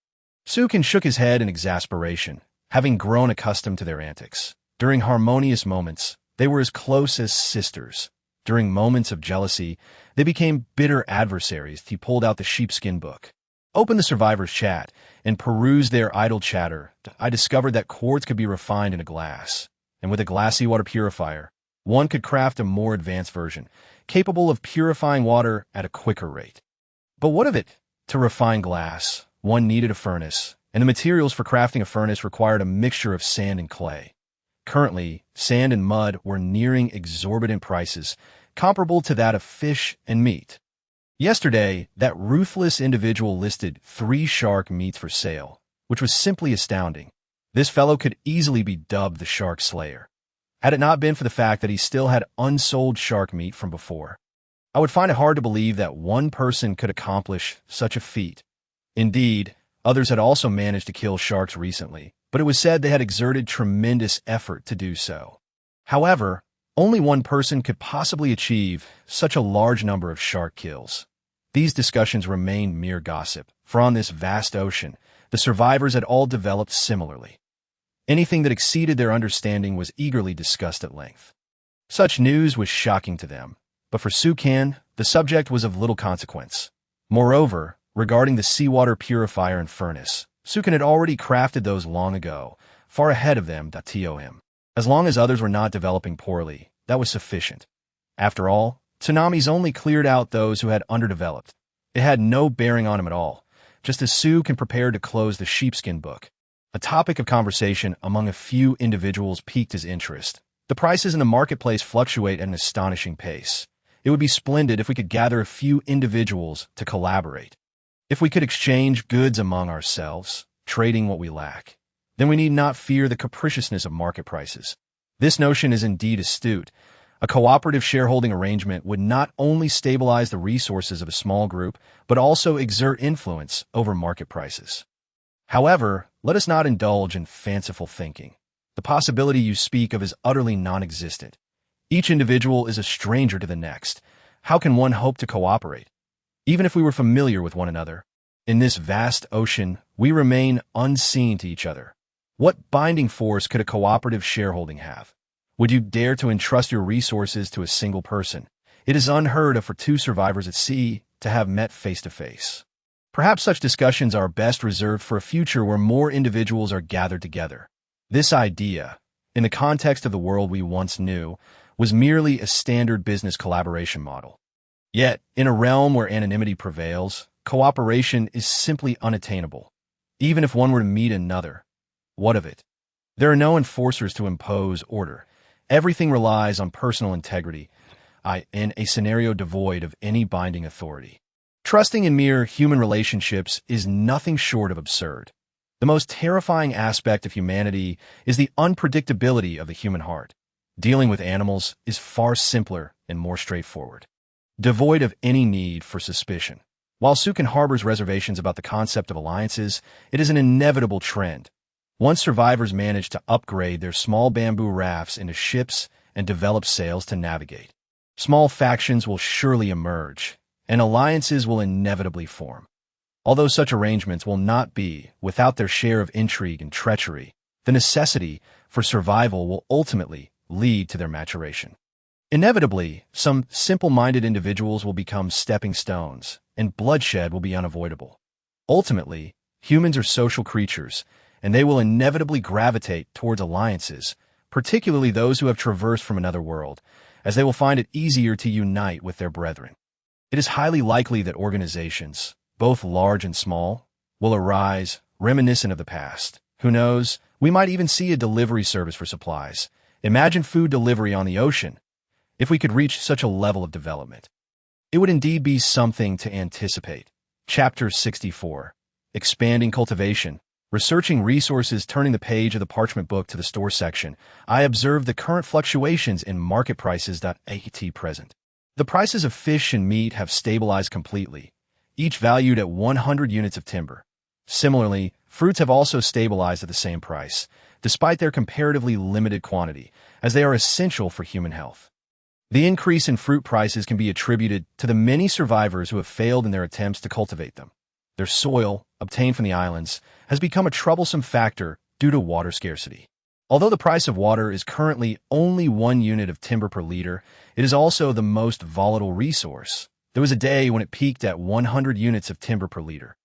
Sukin shook his head in exasperation, having grown accustomed to their antics. During harmonious moments, they were as close as sisters. During moments of jealousy, they became bitter adversaries. He pulled out the sheepskin book, opened the survivors' chat, and perused their idle chatter. I discovered that quartz could be refined into glass, and with a glassy water purifier, one could craft a more advanced version, capable of purifying water at a quicker rate. But what of it? To refine glass, one needed a furnace, and the materials for crafting a furnace required a mixture of sand and clay. Currently, sand and mud were nearing exorbitant prices, comparable to that of fish and meat. Yesterday, that ruthless individual listed 3 shark meats for sale, which was simply astounding. This fellow could easily be dubbed the Shark Slayer, had it not been for the fact that he still had unsold shark meat from before. I would find it hard to believe that one person could accomplish such a feat. Indeed, others had also managed to kill sharks recently, but it was said they had exerted tremendous effort to do so. However, only one person could possibly achieve such a large number of shark kills. These discussions remained mere gossip, for on this vast ocean, the survivors had all developed similarly. Anything that exceeded their understanding was eagerly discussed at length. Such news was shocking to them, but for Sukan, the subject was of little consequence. Moreover, regarding the seawater purifier and furnace, Sukan had already crafted those long ago, far ahead of them. Him. As long as others were not developing poorly, that was sufficient. After all, tsunamis only cleared out those who had underdeveloped. It had no bearing on him at all, just as Sukan prepared to close the sheepskin book. A topic of conversation among a few individuals piqued his interest. The prices in the marketplace fluctuate at an astonishing pace. It would be splendid if we could gather a few individuals to collaborate. If we could exchange goods among ourselves, trading what we lack, then we need not fear the capriciousness of market prices. This notion is indeed astute. A cooperative shareholding arrangement would not only stabilize the resources of a small group, but also exert influence over market prices. However, let us not indulge in fanciful thinking. The possibility you speak of is utterly non-existent. Each individual is a stranger to the next. How can one hope to cooperate? Even if we were familiar with one another, in this vast ocean, we remain unseen to each other. What binding force could a cooperative shareholding have? Would you dare to entrust your resources to a single person? It is unheard of for 2 survivors at sea to have met face to face. Perhaps such discussions are best reserved for a future where more individuals are gathered together. This idea, in the context of the world we once knew, was merely a standard business collaboration model. Yet, in a realm where anonymity prevails, cooperation is simply unattainable. Even if one were to meet another, what of it? There are no enforcers to impose order. Everything relies on personal integrity, in a scenario devoid of any binding authority. Trusting in mere human relationships is nothing short of absurd. The most terrifying aspect of humanity is the unpredictability of the human heart. Dealing with animals is far simpler and more straightforward, devoid of any need for suspicion. While Sukan harbors reservations about the concept of alliances, it is an inevitable trend. Once survivors manage to upgrade their small bamboo rafts into ships and develop sails to navigate, small factions will surely emerge, and alliances will inevitably form. Although such arrangements will not be without their share of intrigue and treachery, the necessity for survival will ultimately lead to their maturation. Inevitably, some simple-minded individuals will become stepping stones, and bloodshed will be unavoidable. Ultimately, humans are social creatures, and they will inevitably gravitate towards alliances, particularly those who have traversed from another world, as they will find it easier to unite with their brethren. It is highly likely that organizations, both large and small, will arise reminiscent of the past. Who knows, we might even see a delivery service for supplies. Imagine food delivery on the ocean. If we could reach such a level of development, it would indeed be something to anticipate. Chapter 64. Expanding Cultivation. Researching resources. Turning the page of the parchment book to the store section, I observed the current fluctuations in market prices. At present, the prices of fish and meat have stabilized completely, each valued at 100 units of timber. Similarly, fruits have also stabilized at the same price, despite their comparatively limited quantity, as they are essential for human health. The increase in fruit prices can be attributed to the many survivors who have failed in their attempts to cultivate them. Their soil, obtained from the islands, has become a troublesome factor due to water scarcity. Although the price of water is currently only 1 unit of timber per liter, it is also the most volatile resource. There was a day when it peaked at 100 units of timber per liter.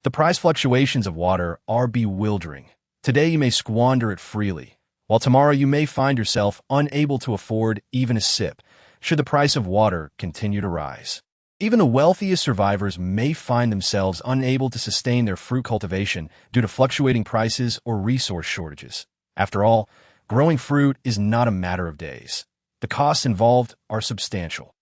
The price fluctuations of water are bewildering. Today you may squander it freely, while tomorrow you may find yourself unable to afford even a sip, should the price of water continue to rise. Even the wealthiest survivors may find themselves unable to sustain their fruit cultivation due to fluctuating prices or resource shortages. After all, growing fruit is not a matter of days. The costs involved are substantial.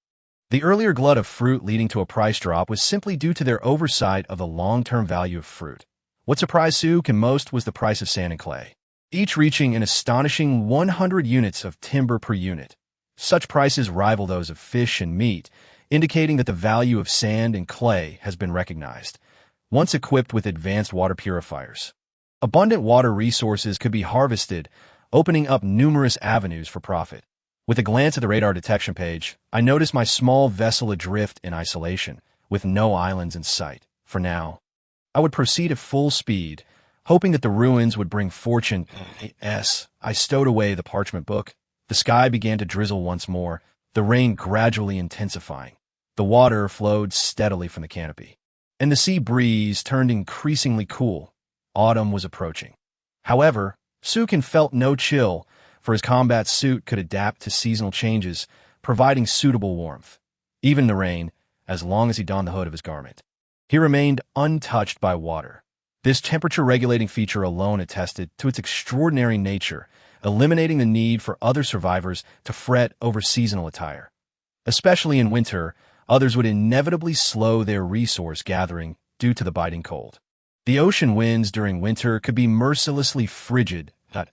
The earlier glut of fruit leading to a price drop was simply due to their oversight of the long-term value of fruit. What surprised Suk most was the price of sand and clay, each reaching an astonishing 100 units of timber per unit. Such prices rival those of fish and meat, indicating that the value of sand and clay has been recognized, once equipped with advanced water purifiers. Abundant water resources could be harvested, opening up numerous avenues for profit. With a glance at the radar detection page, I noticed my small vessel adrift in isolation, with no islands in sight. For now, I would proceed at full speed, hoping that the ruins would bring fortune. I stowed away the parchment book. The sky began to drizzle once more, the rain gradually intensifying. The water flowed steadily from the canopy, and the sea breeze turned increasingly cool. Autumn was approaching. However, Sukin felt no chill, for his combat suit could adapt to seasonal changes, providing suitable warmth. Even in the rain, as long as he donned the hood of his garment, he remained untouched by water. This temperature-regulating feature alone attested to its extraordinary nature, eliminating the need for other survivors to fret over seasonal attire. Especially in winter, others would inevitably slow their resource gathering due to the biting cold. The ocean winds during winter could be mercilessly frigid,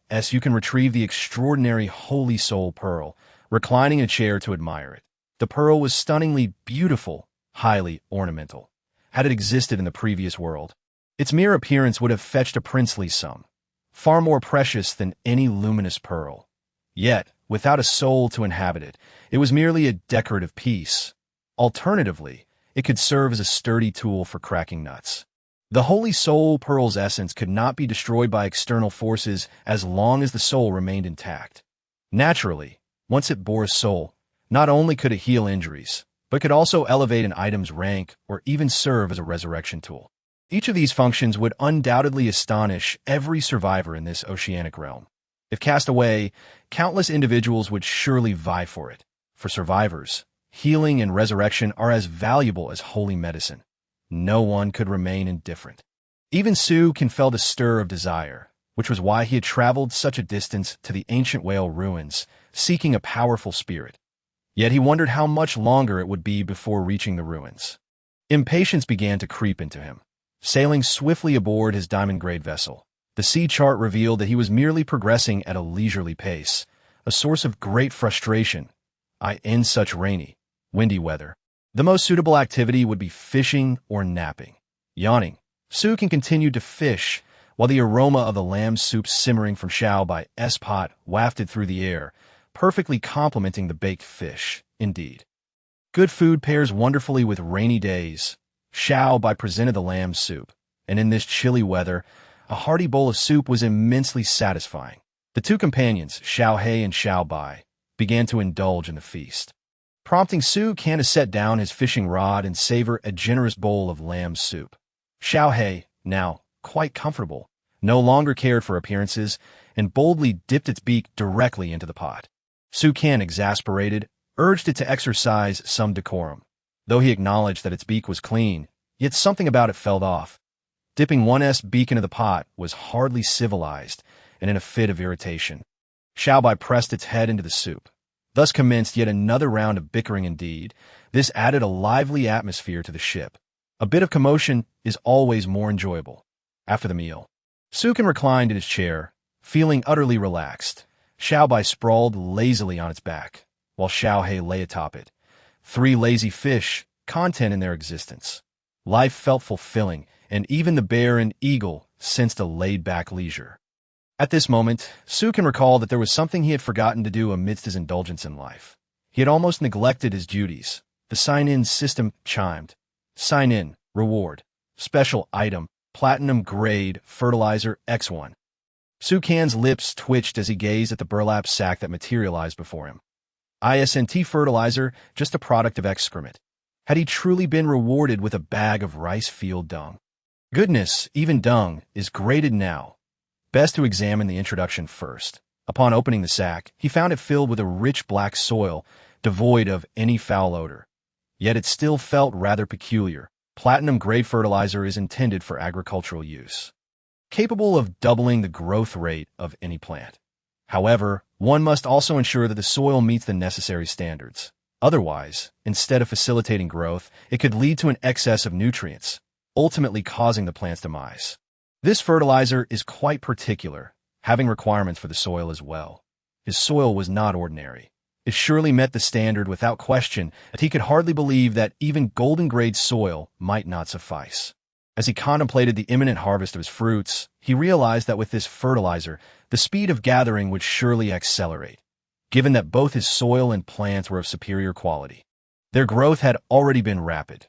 as you can retrieve the extraordinary Holy Soul Pearl, reclining in a chair to admire it. The pearl was stunningly beautiful, highly ornamental. Had it existed in the previous world, its mere appearance would have fetched a princely sum, far more precious than any luminous pearl. Yet, without a soul to inhabit it, it was merely a decorative piece. Alternatively, it could serve as a sturdy tool for cracking nuts. The Holy Soul Pearl's essence could not be destroyed by external forces as long as the soul remained intact. Naturally, once it bore a soul, not only could it heal injuries, but could also elevate an item's rank or even serve as a resurrection tool. Each of these functions would undoubtedly astonish every survivor in this oceanic realm. If cast away, countless individuals would surely vie for it. For survivors, healing and resurrection are as valuable as holy medicine. No one could remain indifferent. Even Sukin felt a stir of desire, which was why he had traveled such a distance to the ancient whale ruins, seeking a powerful spirit. Yet he wondered how much longer it would be before reaching the ruins. Impatience began to creep into him. Sailing swiftly aboard his diamond-grade vessel, the sea chart revealed that he was merely progressing at a leisurely pace, a source of great frustration. In such rainy, windy weather, the most suitable activity would be fishing or napping. Yawning, Sukin continued to fish, while the aroma of the lamb soup simmering from Xiao Bai's pot wafted through the air, perfectly complementing the baked fish. Indeed, good food pairs wonderfully with rainy days. Xiao Bai presented the lamb soup, and in this chilly weather, a hearty bowl of soup was immensely satisfying. The two companions, Xiao He and Xiao Bai, began to indulge in the feast, prompting Sukin to set down his fishing rod and savor a generous bowl of lamb soup. Xiao He, now quite comfortable, no longer cared for appearances and boldly dipped its beak directly into the pot. Sukin, exasperated, urged it to exercise some decorum. Though he acknowledged that its beak was clean, yet something about it felt off. Dipping one's beak into the pot was hardly civilized, and in a fit of irritation, Xiao Bai pressed its head into the soup. Thus commenced yet another round of bickering indeed. This added a lively atmosphere to the ship. A bit of commotion is always more enjoyable. After the meal, Sukin reclined in his chair, feeling utterly relaxed. Xiao Bai sprawled lazily on its back, while Xiao He lay atop it. Three lazy fish, content in their existence. Life felt fulfilling, and even the bear and eagle sensed a laid-back leisure. At this moment, Sukin recalled that there was something he had forgotten to do amidst his indulgence in life. He had almost neglected his duties. The sign-in system chimed. Sign in, reward, special item, platinum grade, fertilizer X1. Sukan's lips twitched as he gazed at the burlap sack that materialized before him. Isn't fertilizer just a product of excrement? Had he truly been rewarded with a bag of rice field dung? Goodness, even dung is graded now. Best to examine the introduction first. Upon opening the sack, he found it filled with a rich black soil, devoid of any foul odor. Yet it still felt rather peculiar. Platinum-grade fertilizer is intended for agricultural use, capable of doubling the growth rate of any plant. However, one must also ensure that the soil meets the necessary standards. Otherwise, instead of facilitating growth, it could lead to an excess of nutrients, ultimately causing the plant's demise. This fertilizer is quite particular, having requirements for the soil as well. His soil was not ordinary. It surely met the standard without question, and he could hardly believe that even golden-grade soil might not suffice. As he contemplated the imminent harvest of his fruits, he realized that with this fertilizer, the speed of gathering would surely accelerate, given that both his soil and plants were of superior quality. Their growth had already been rapid.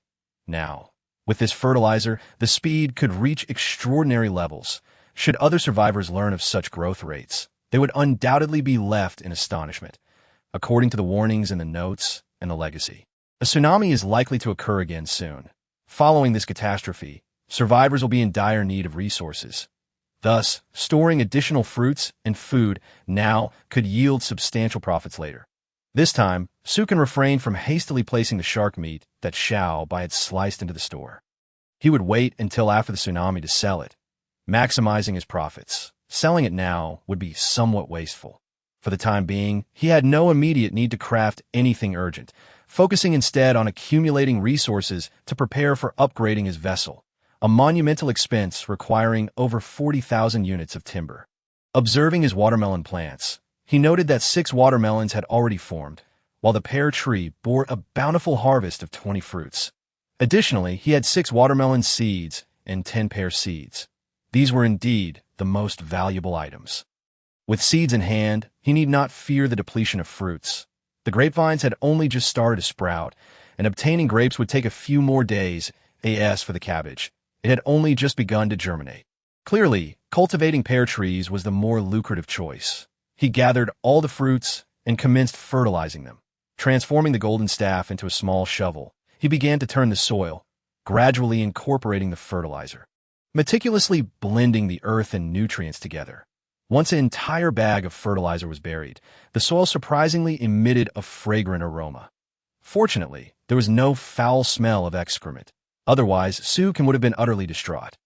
Now, with this fertilizer, the speed could reach extraordinary levels. Should other survivors learn of such growth rates, they would undoubtedly be left in astonishment. According to the warnings in the notes and the legacy, a tsunami is likely to occur again soon. Following this catastrophe, survivors will be in dire need of resources. Thus, storing additional fruits and food now could yield substantial profits later. This time, Sukan refrained from hastily placing the shark meat that Xiao Bai had sliced into the store. He would wait until after the tsunami to sell it, maximizing his profits. Selling it now would be somewhat wasteful. For the time being, he had no immediate need to craft anything urgent, focusing instead on accumulating resources to prepare for upgrading his vessel, a monumental expense requiring over 40,000 units of timber. Observing his watermelon plants, he noted that 6 watermelons had already formed, while the pear tree bore a bountiful harvest of 20 fruits. Additionally, he had 6 watermelon seeds and 10 pear seeds. These were indeed the most valuable items. With seeds in hand, he need not fear the depletion of fruits. The grapevines had only just started to sprout, and obtaining grapes would take a few more days. As for the cabbage, it had only just begun to germinate. Clearly, cultivating pear trees was the more lucrative choice. He gathered all the fruits and commenced fertilizing them. Transforming the golden staff into a small shovel, he began to turn the soil, gradually incorporating the fertilizer, meticulously blending the earth and nutrients together. Once an entire bag of fertilizer was buried, the soil surprisingly emitted a fragrant aroma. Fortunately, there was no foul smell of excrement. Otherwise, Sukan would have been utterly distraught.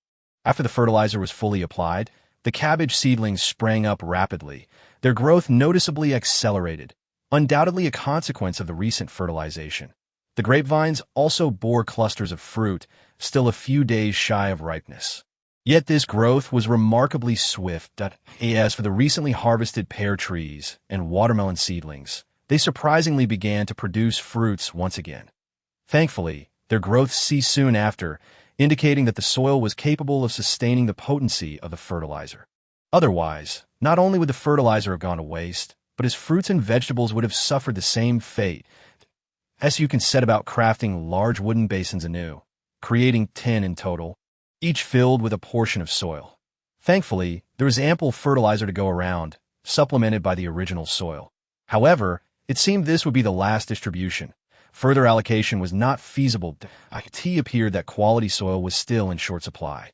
After the fertilizer was fully applied, the cabbage seedlings sprang up rapidly. Their growth noticeably accelerated, undoubtedly a consequence of the recent fertilization. The grapevines also bore clusters of fruit, still a few days shy of ripeness. Yet this growth was remarkably swift. As for the recently harvested pear trees and watermelon seedlings, they surprisingly began to produce fruits once again. Thankfully, their growth ceased soon after, indicating that the soil was capable of sustaining the potency of the fertilizer. Otherwise, not only would the fertilizer have gone to waste, but his fruits and vegetables would have suffered the same fate. Sukan set about crafting large wooden basins anew, creating 10 in total, each filled with a portion of soil. Thankfully, there was ample fertilizer to go around, supplemented by the original soil. However, it seemed this would be the last distribution. Further allocation was not feasible. It appeared that quality soil was still in short supply,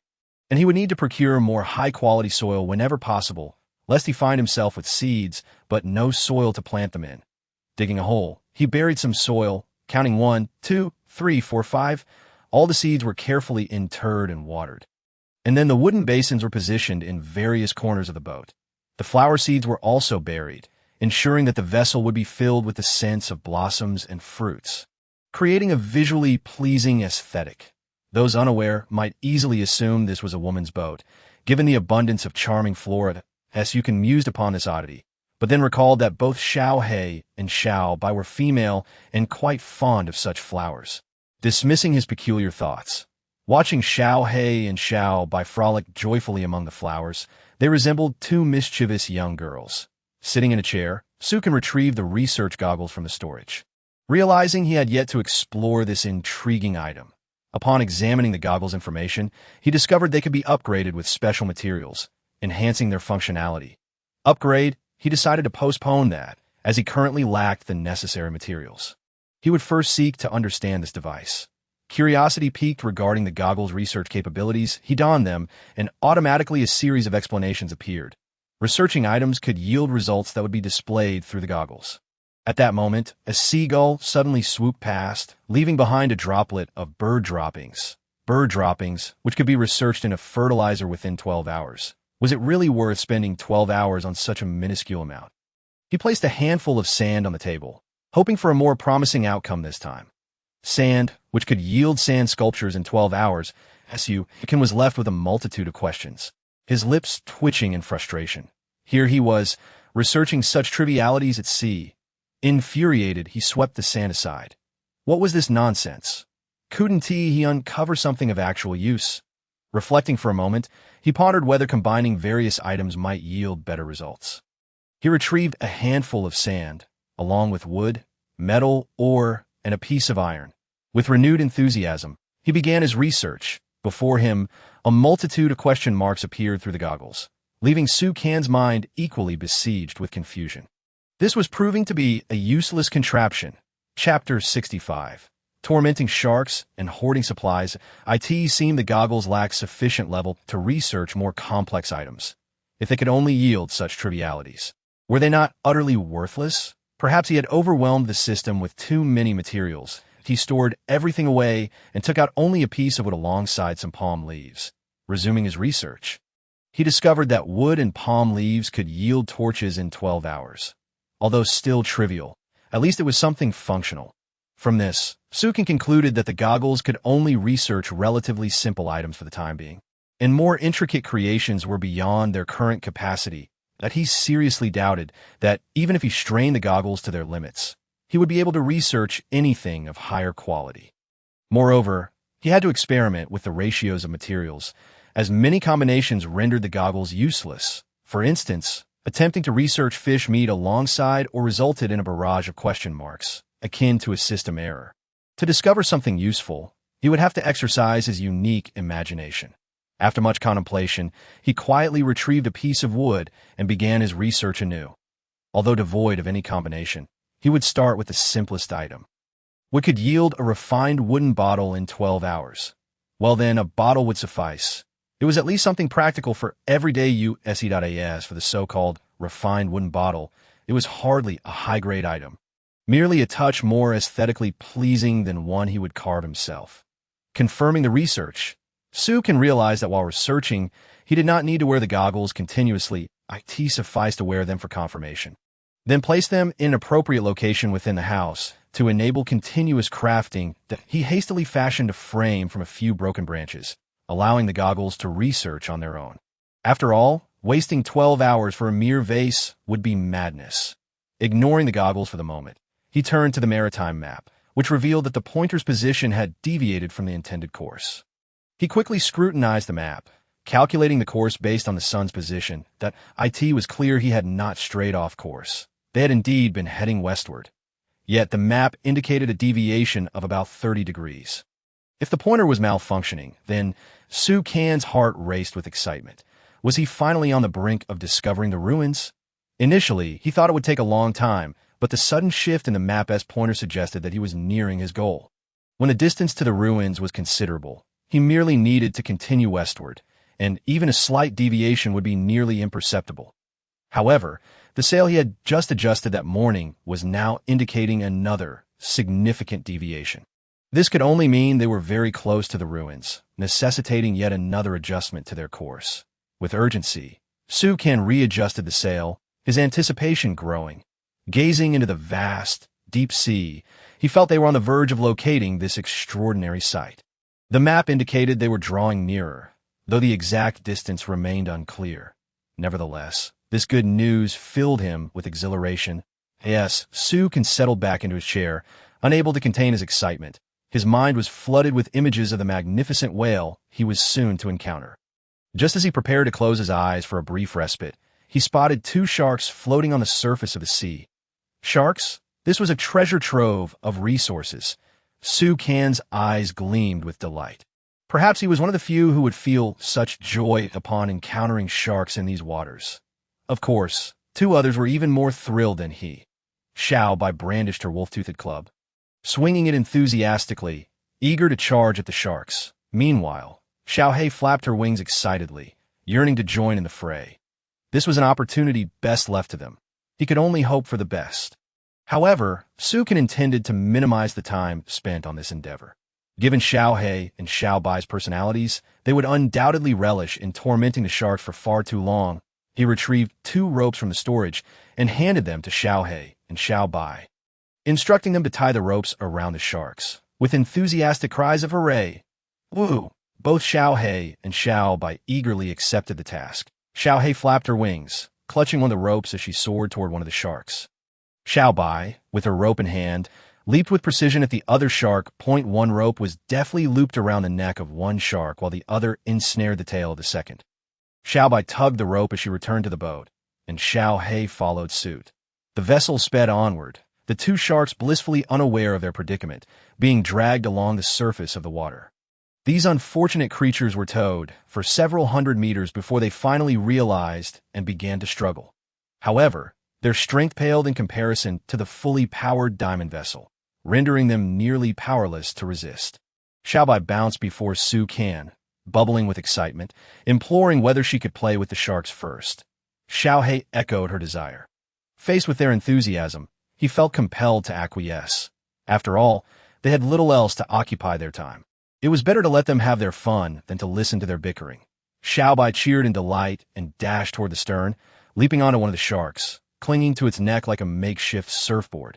and he would need to procure more high-quality soil whenever possible, lest he find himself with seeds but no soil to plant them in. Digging a hole, he buried some soil, counting 1, 2, 3, 4, 5. All the seeds were carefully interred and watered. And then the wooden basins were positioned in various corners of the boat. The flower seeds were also buried, ensuring that the vessel would be filled with the scents of blossoms and fruits, creating a visually pleasing aesthetic. Those unaware might easily assume this was a woman's boat, given the abundance of charming flora. Sukan mused upon this oddity, but then recalled that both Xiao He and Xiao Bai were female and quite fond of such flowers. Dismissing his peculiar thoughts, watching Xiao He and Xiao Bai frolic joyfully among the flowers, they resembled 2 mischievous young girls. Sitting in a chair, Sukan retrieved the research goggles from the storage, realizing he had yet to explore this intriguing item. Upon examining the goggles' information, he discovered they could be upgraded with special materials, enhancing their functionality. Upgrade, he decided to postpone that, as he currently lacked the necessary materials. He would first seek to understand this device. Curiosity piqued regarding the goggles' research capabilities. He donned them, and automatically a series of explanations appeared. Researching items could yield results that would be displayed through the goggles. At that moment, a seagull suddenly swooped past, leaving behind a droplet of bird droppings. Bird droppings, which could be researched in a fertilizer within 12 hours. Was it really worth spending 12 hours on such a minuscule amount? He placed a handful of sand on the table, hoping for a more promising outcome this time. Sand, which could yield sand sculptures in 12 hours, Ken was left with a multitude of questions, his lips twitching in frustration. Here he was, researching such trivialities at sea. Infuriated, he swept the sand aside. What was this nonsense? Couldn't he uncover something of actual use? Reflecting for a moment, he pondered whether combining various items might yield better results. He retrieved a handful of sand, along with wood, metal, ore, and a piece of iron. With renewed enthusiasm, he began his research. Before him, a multitude of question marks appeared through the goggles, leaving Su Kan's mind equally besieged with confusion. This was proving to be a useless contraption. Chapter 65. Tormenting sharks and hoarding supplies, it seemed the goggles lacked sufficient level to research more complex items. If they could only yield such trivialities. Were they not utterly worthless? Perhaps he had overwhelmed the system with too many materials. He stored everything away and took out only a piece of wood alongside some palm leaves. Resuming his research, he discovered that wood and palm leaves could yield torches in 12 hours. Although still trivial, at least it was something functional. From this, Su Kan concluded that the goggles could only research relatively simple items for the time being, and more intricate creations were beyond their current capacity, that he seriously doubted that even if he strained the goggles to their limits, he would be able to research anything of higher quality. Moreover, he had to experiment with the ratios of materials, as many combinations rendered the goggles useless. For instance, attempting to research fish meat alongside or resulted in a barrage of question marks, akin to a system error. To discover something useful, he would have to exercise his unique imagination. After much contemplation, he quietly retrieved a piece of wood and began his research anew. Although devoid of any combination, he would start with the simplest item. What could yield a refined wooden bottle in 12 hours? Well then, a bottle would suffice. It was at least something practical for everyday use. For the so-called refined wooden bottle, it was hardly a high-grade item. Merely a touch more aesthetically pleasing than one he would carve himself. Confirming the research, Su Kan realized that while researching, he did not need to wear the goggles continuously. It sufficed to wear them for confirmation. Then place them in an appropriate location within the house to enable continuous crafting. He hastily fashioned a frame from a few broken branches, allowing the goggles to research on their own. After all, wasting 12 hours for a mere vase would be madness. Ignoring the goggles for the moment, he turned to the maritime map, which revealed that the pointer's position had deviated from the intended course. He quickly scrutinized the map, calculating the course based on the sun's position. It was clear he had not strayed off course. They had indeed been heading westward. Yet the map indicated a deviation of about 30 degrees. If the pointer was malfunctioning, then Su Kan's heart raced with excitement. Was he finally on the brink of discovering the ruins? Initially, he thought it would take a long time, but the sudden shift in the map's pointer suggested that he was nearing his goal. When the distance to the ruins was considerable, he merely needed to continue westward, and even a slight deviation would be nearly imperceptible. However, the sail he had just adjusted that morning was now indicating another significant deviation. This could only mean they were very close to the ruins, necessitating yet another adjustment to their course. With urgency, Su Kan readjusted the sail, his anticipation growing. Gazing into the vast, deep sea, he felt they were on the verge of locating this extraordinary sight. The map indicated they were drawing nearer, though the exact distance remained unclear. Nevertheless, this good news filled him with exhilaration. Yes, Su Kan settled back into his chair, unable to contain his excitement. His mind was flooded with images of the magnificent whale he was soon to encounter. Just as he prepared to close his eyes for a brief respite, he spotted two sharks floating on the surface of the sea. Sharks? This was a treasure trove of resources. Su Kan's eyes gleamed with delight. Perhaps he was one of the few who would feel such joy upon encountering sharks in these waters. Of course, two others were even more thrilled than he. Xiao Bai brandished her wolf-toothed club, swinging it enthusiastically, eager to charge at the sharks. Meanwhile, Xiao Hei flapped her wings excitedly, yearning to join in the fray. This was an opportunity best left to them. He could only hope for the best. However, Sukin intended to minimize the time spent on this endeavor. Given Xiao Hei and Xiao Bai's personalities, they would undoubtedly relish in tormenting the sharks for far too long. He retrieved 2 ropes from the storage and handed them to Xiao Hei and Xiao Bai, instructing them to tie the ropes around the sharks. With enthusiastic cries of hooray, woo! Both Xiao Hei and Xiao Bai eagerly accepted the task. Xiao Hei flapped her wings, clutching one of the ropes as she soared toward one of the sharks. Xiao Bai, with her rope in hand, leaped with precision at the other shark. One rope was deftly looped around the neck of one shark while the other ensnared the tail of the second. Xiao Bai tugged the rope as she returned to the boat, and Xiao Hei followed suit. The vessel sped onward, the 2 sharks blissfully unaware of their predicament, being dragged along the surface of the water. These unfortunate creatures were towed for several hundred meters before they finally realized and began to struggle. However, their strength paled in comparison to the fully powered diamond vessel, rendering them nearly powerless to resist. Xiao Bai bounced before Su Can, bubbling with excitement, imploring whether she could play with the sharks first. Xiao Hei echoed her desire. Faced with their enthusiasm, he felt compelled to acquiesce. After all, they had little else to occupy their time. It was better to let them have their fun than to listen to their bickering. Xiao Bai cheered in delight and dashed toward the stern, leaping onto one of the sharks, clinging to its neck like a makeshift surfboard.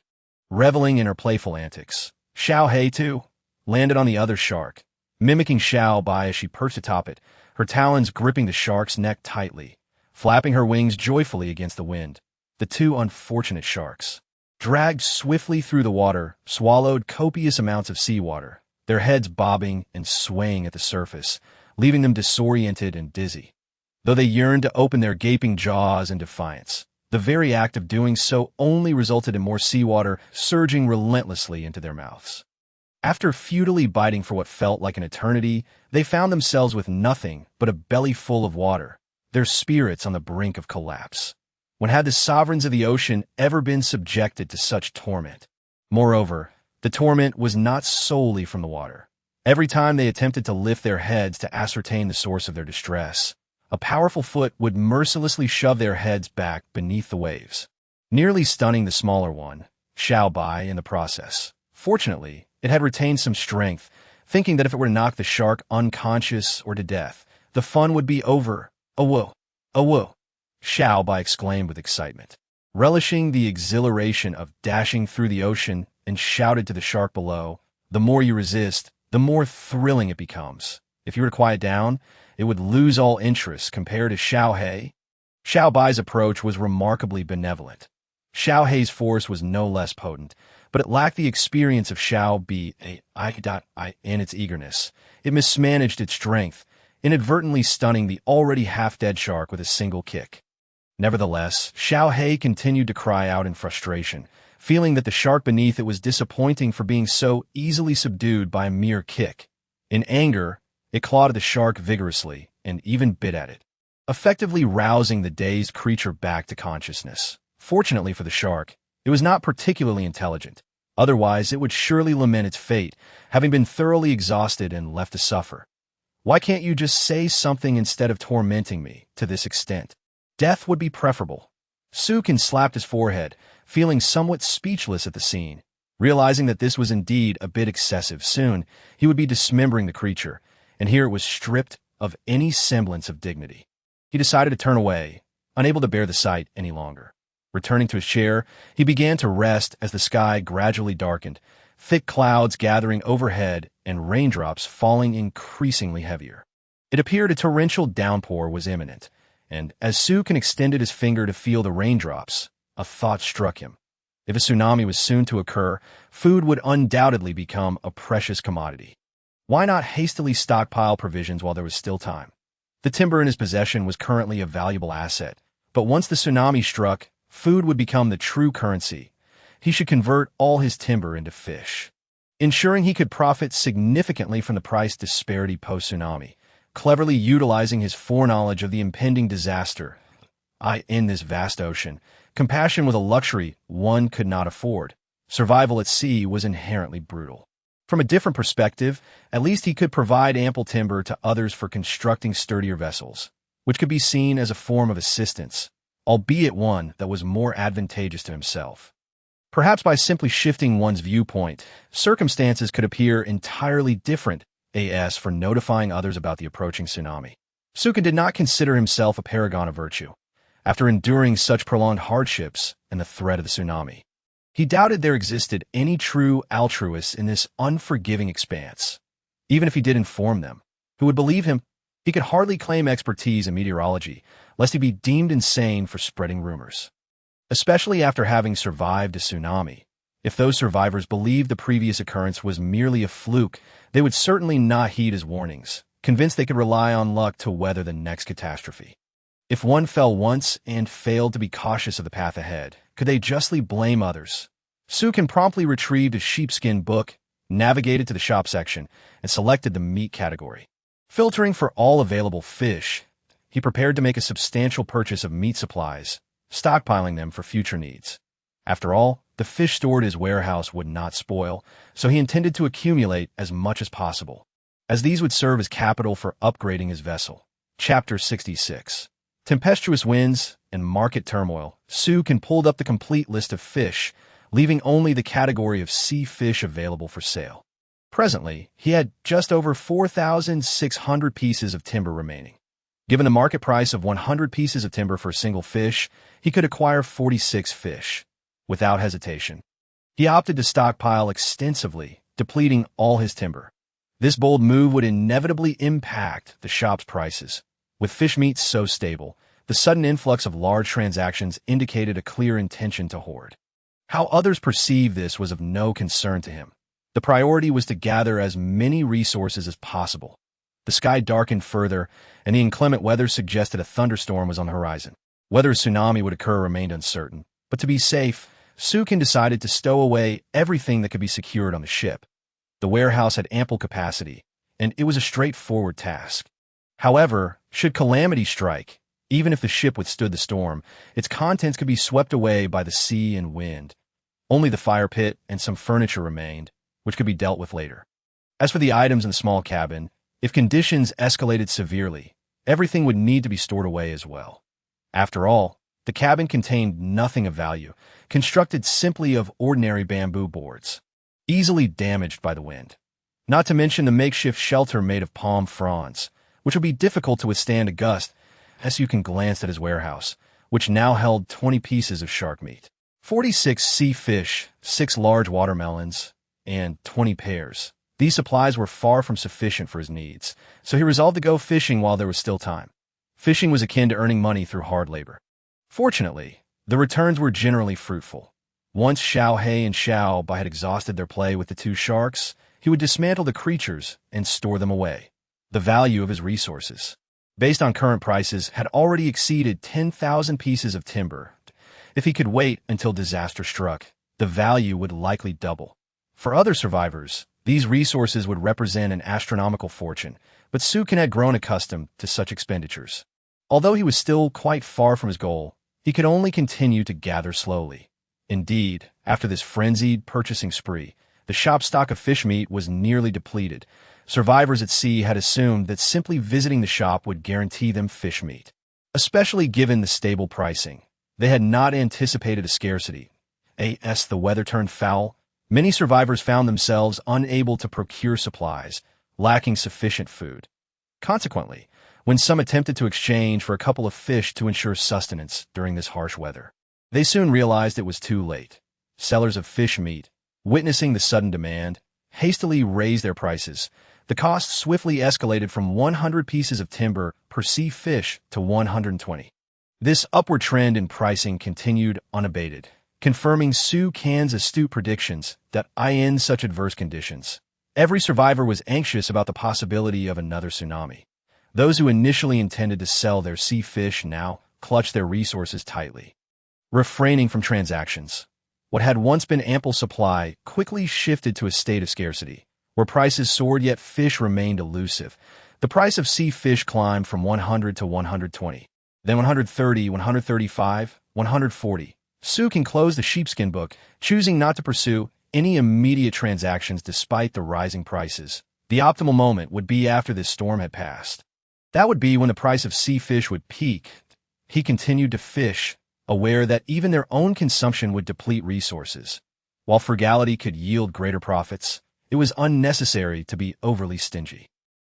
Reveling in her playful antics, Xiao Hei, too, landed on the other shark, mimicking Xiao Bai as she perched atop it, her talons gripping the shark's neck tightly, flapping her wings joyfully against the wind. The 2 unfortunate sharks, dragged swiftly through the water, swallowed copious amounts of seawater, their heads bobbing and swaying at the surface, leaving them disoriented and dizzy. Though they yearned to open their gaping jaws in defiance, the very act of doing so only resulted in more seawater surging relentlessly into their mouths. After futilely biting for what felt like an eternity, they found themselves with nothing but a belly full of water, their spirits on the brink of collapse. When had the sovereigns of the ocean ever been subjected to such torment? Moreover, the torment was not solely from the water. Every time they attempted to lift their heads to ascertain the source of their distress, a powerful foot would mercilessly shove their heads back beneath the waves, nearly stunning the smaller one, Xiao Bai, in the process. Fortunately, it had retained some strength, thinking that if it were to knock the shark unconscious or to death, the fun would be over. "Awoo! Awoo!" Xiao Bai exclaimed with excitement, relishing the exhilaration of dashing through the ocean, and shouted to the shark below, "The more you resist, the more thrilling it becomes. If you were to quiet down, it would lose all interest compared to Xiao Hei." Xiao Bai's approach was remarkably benevolent. Xiao Hei's force was no less potent, but it lacked the experience of Xiao Bai in its eagerness. It mismanaged its strength, inadvertently stunning the already half-dead shark with a single kick. Nevertheless, Xiao Hei continued to cry out in frustration, feeling that the shark beneath it was disappointing for being so easily subdued by a mere kick. In anger, it clawed at the shark vigorously and even bit at it, effectively rousing the dazed creature back to consciousness. Fortunately for the shark, it was not particularly intelligent. Otherwise, it would surely lament its fate, having been thoroughly exhausted and left to suffer. "Why can't you just say something instead of tormenting me to this extent? Death would be preferable." Sukin slapped his forehead, feeling somewhat speechless at the scene. Realizing that this was indeed a bit excessive, soon he would be dismembering the creature, and here it was stripped of any semblance of dignity. He decided to turn away, unable to bear the sight any longer. Returning to his chair, he began to rest as the sky gradually darkened, thick clouds gathering overhead and raindrops falling increasingly heavier. It appeared a torrential downpour was imminent, and as Sukin extended his finger to feel the raindrops, a thought struck him. If a tsunami was soon to occur, food would undoubtedly become a precious commodity. Why not hastily stockpile provisions while there was still time? The timber in his possession was currently a valuable asset, but once the tsunami struck, food would become the true currency. He should convert all his timber into fish. ensuring he could profit significantly from the price disparity post-tsunami, cleverly utilizing his foreknowledge of the impending disaster. In this vast ocean, compassion was a luxury one could not afford. Survival at sea was inherently brutal. From a different perspective, at least he could provide ample timber to others for constructing sturdier vessels, which could be seen as a form of assistance, albeit one that was more advantageous to himself. Perhaps by simply shifting one's viewpoint, circumstances could appear entirely different as for notifying others about the approaching tsunami. Sukin did not consider himself a paragon of virtue, after enduring such prolonged hardships and the threat of the tsunami. He doubted there existed any true altruists in this unforgiving expanse. Even if he did inform them, who would believe him? He could hardly claim expertise in meteorology, lest he be deemed insane for spreading rumors. Especially after having survived a tsunami. If those survivors believed the previous occurrence was merely a fluke, they would certainly not heed his warnings, convinced they could rely on luck to weather the next catastrophe. If one fell once and failed to be cautious of the path ahead, could they justly blame others? Sukin promptly retrieved a sheepskin book, navigated to the shop section, and selected the meat category. Filtering for all available fish, he prepared to make a substantial purchase of meat supplies, stockpiling them for future needs. After all, the fish stored in his warehouse would not spoil, so he intended to accumulate as much as possible, as these would serve as capital for upgrading his vessel. Chapter 66. Tempestuous winds and market turmoil. Sukin pulled up the complete list of fish, leaving only the category of sea fish available for sale. Presently, he had just over 4,600 pieces of timber remaining. Given the market price of 100 pieces of timber for a single fish, he could acquire 46 fish. Without hesitation, he opted to stockpile extensively, depleting all his timber. This bold move would inevitably impact the shop's prices. With fish meat so stable, the sudden influx of large transactions indicated a clear intention to hoard. How others perceived this was of no concern to him. The priority was to gather as many resources as possible. The sky darkened further, and the inclement weather suggested a thunderstorm was on the horizon. Whether a tsunami would occur remained uncertain, but to be safe, Sukin decided to stow away everything that could be secured on the ship. The warehouse had ample capacity, and it was a straightforward task. However, should calamity strike, even if the ship withstood the storm, its contents could be swept away by the sea and wind. Only the fire pit and some furniture remained, which could be dealt with later. As for the items in the small cabin, if conditions escalated severely, everything would need to be stored away as well. After all, the cabin contained nothing of value, constructed simply of ordinary bamboo boards, easily damaged by the wind. Not to mention the makeshift shelter made of palm fronds, which would be difficult to withstand a gust. As Sukin glanced at his warehouse, which now held 20 pieces of shark meat, 46 sea fish, 6 large watermelons, and 20 pears. These supplies were far from sufficient for his needs, so he resolved to go fishing while there was still time. Fishing was akin to earning money through hard labor. Fortunately, the returns were generally fruitful. Once Xiao He and Xiao Bai had exhausted their play with the 2 sharks, he would dismantle the creatures and store them away. The value of his resources, based on current prices, had already exceeded 10,000 pieces of timber. If he could wait until disaster struck, the value would likely double. For other survivors, these resources would represent an astronomical fortune, but Sukin had grown accustomed to such expenditures. Although he was still quite far from his goal, he could only continue to gather slowly. Indeed, after this frenzied purchasing spree, the shop's stock of fish meat was nearly depleted. Survivors at sea had assumed that simply visiting the shop would guarantee them fish meat. Especially given the stable pricing, they had not anticipated a scarcity. As the weather turned foul, many survivors found themselves unable to procure supplies, lacking sufficient food. Consequently, when some attempted to exchange for a couple of fish to ensure sustenance during this harsh weather, they soon realized it was too late. Sellers of fish meat, witnessing the sudden demand, hastily raised their prices. The cost swiftly escalated from 100 pieces of timber per sea fish to 120. This upward trend in pricing continued unabated, confirming Sukin's astute predictions that in such adverse conditions, every survivor was anxious about the possibility of another tsunami. Those who initially intended to sell their sea fish now clutched their resources tightly, refraining from transactions. What had once been ample supply quickly shifted to a state of scarcity, where prices soared yet fish remained elusive. The price of sea fish climbed from 100 to 120, then 130, 135, 140. Suk closed the sheepskin book, choosing not to pursue any immediate transactions despite the rising prices. The optimal moment would be after this storm had passed. That would be when the price of sea fish would peak. He continued to fish, aware that even their own consumption would deplete resources. While frugality could yield greater profits, it was unnecessary to be overly stingy.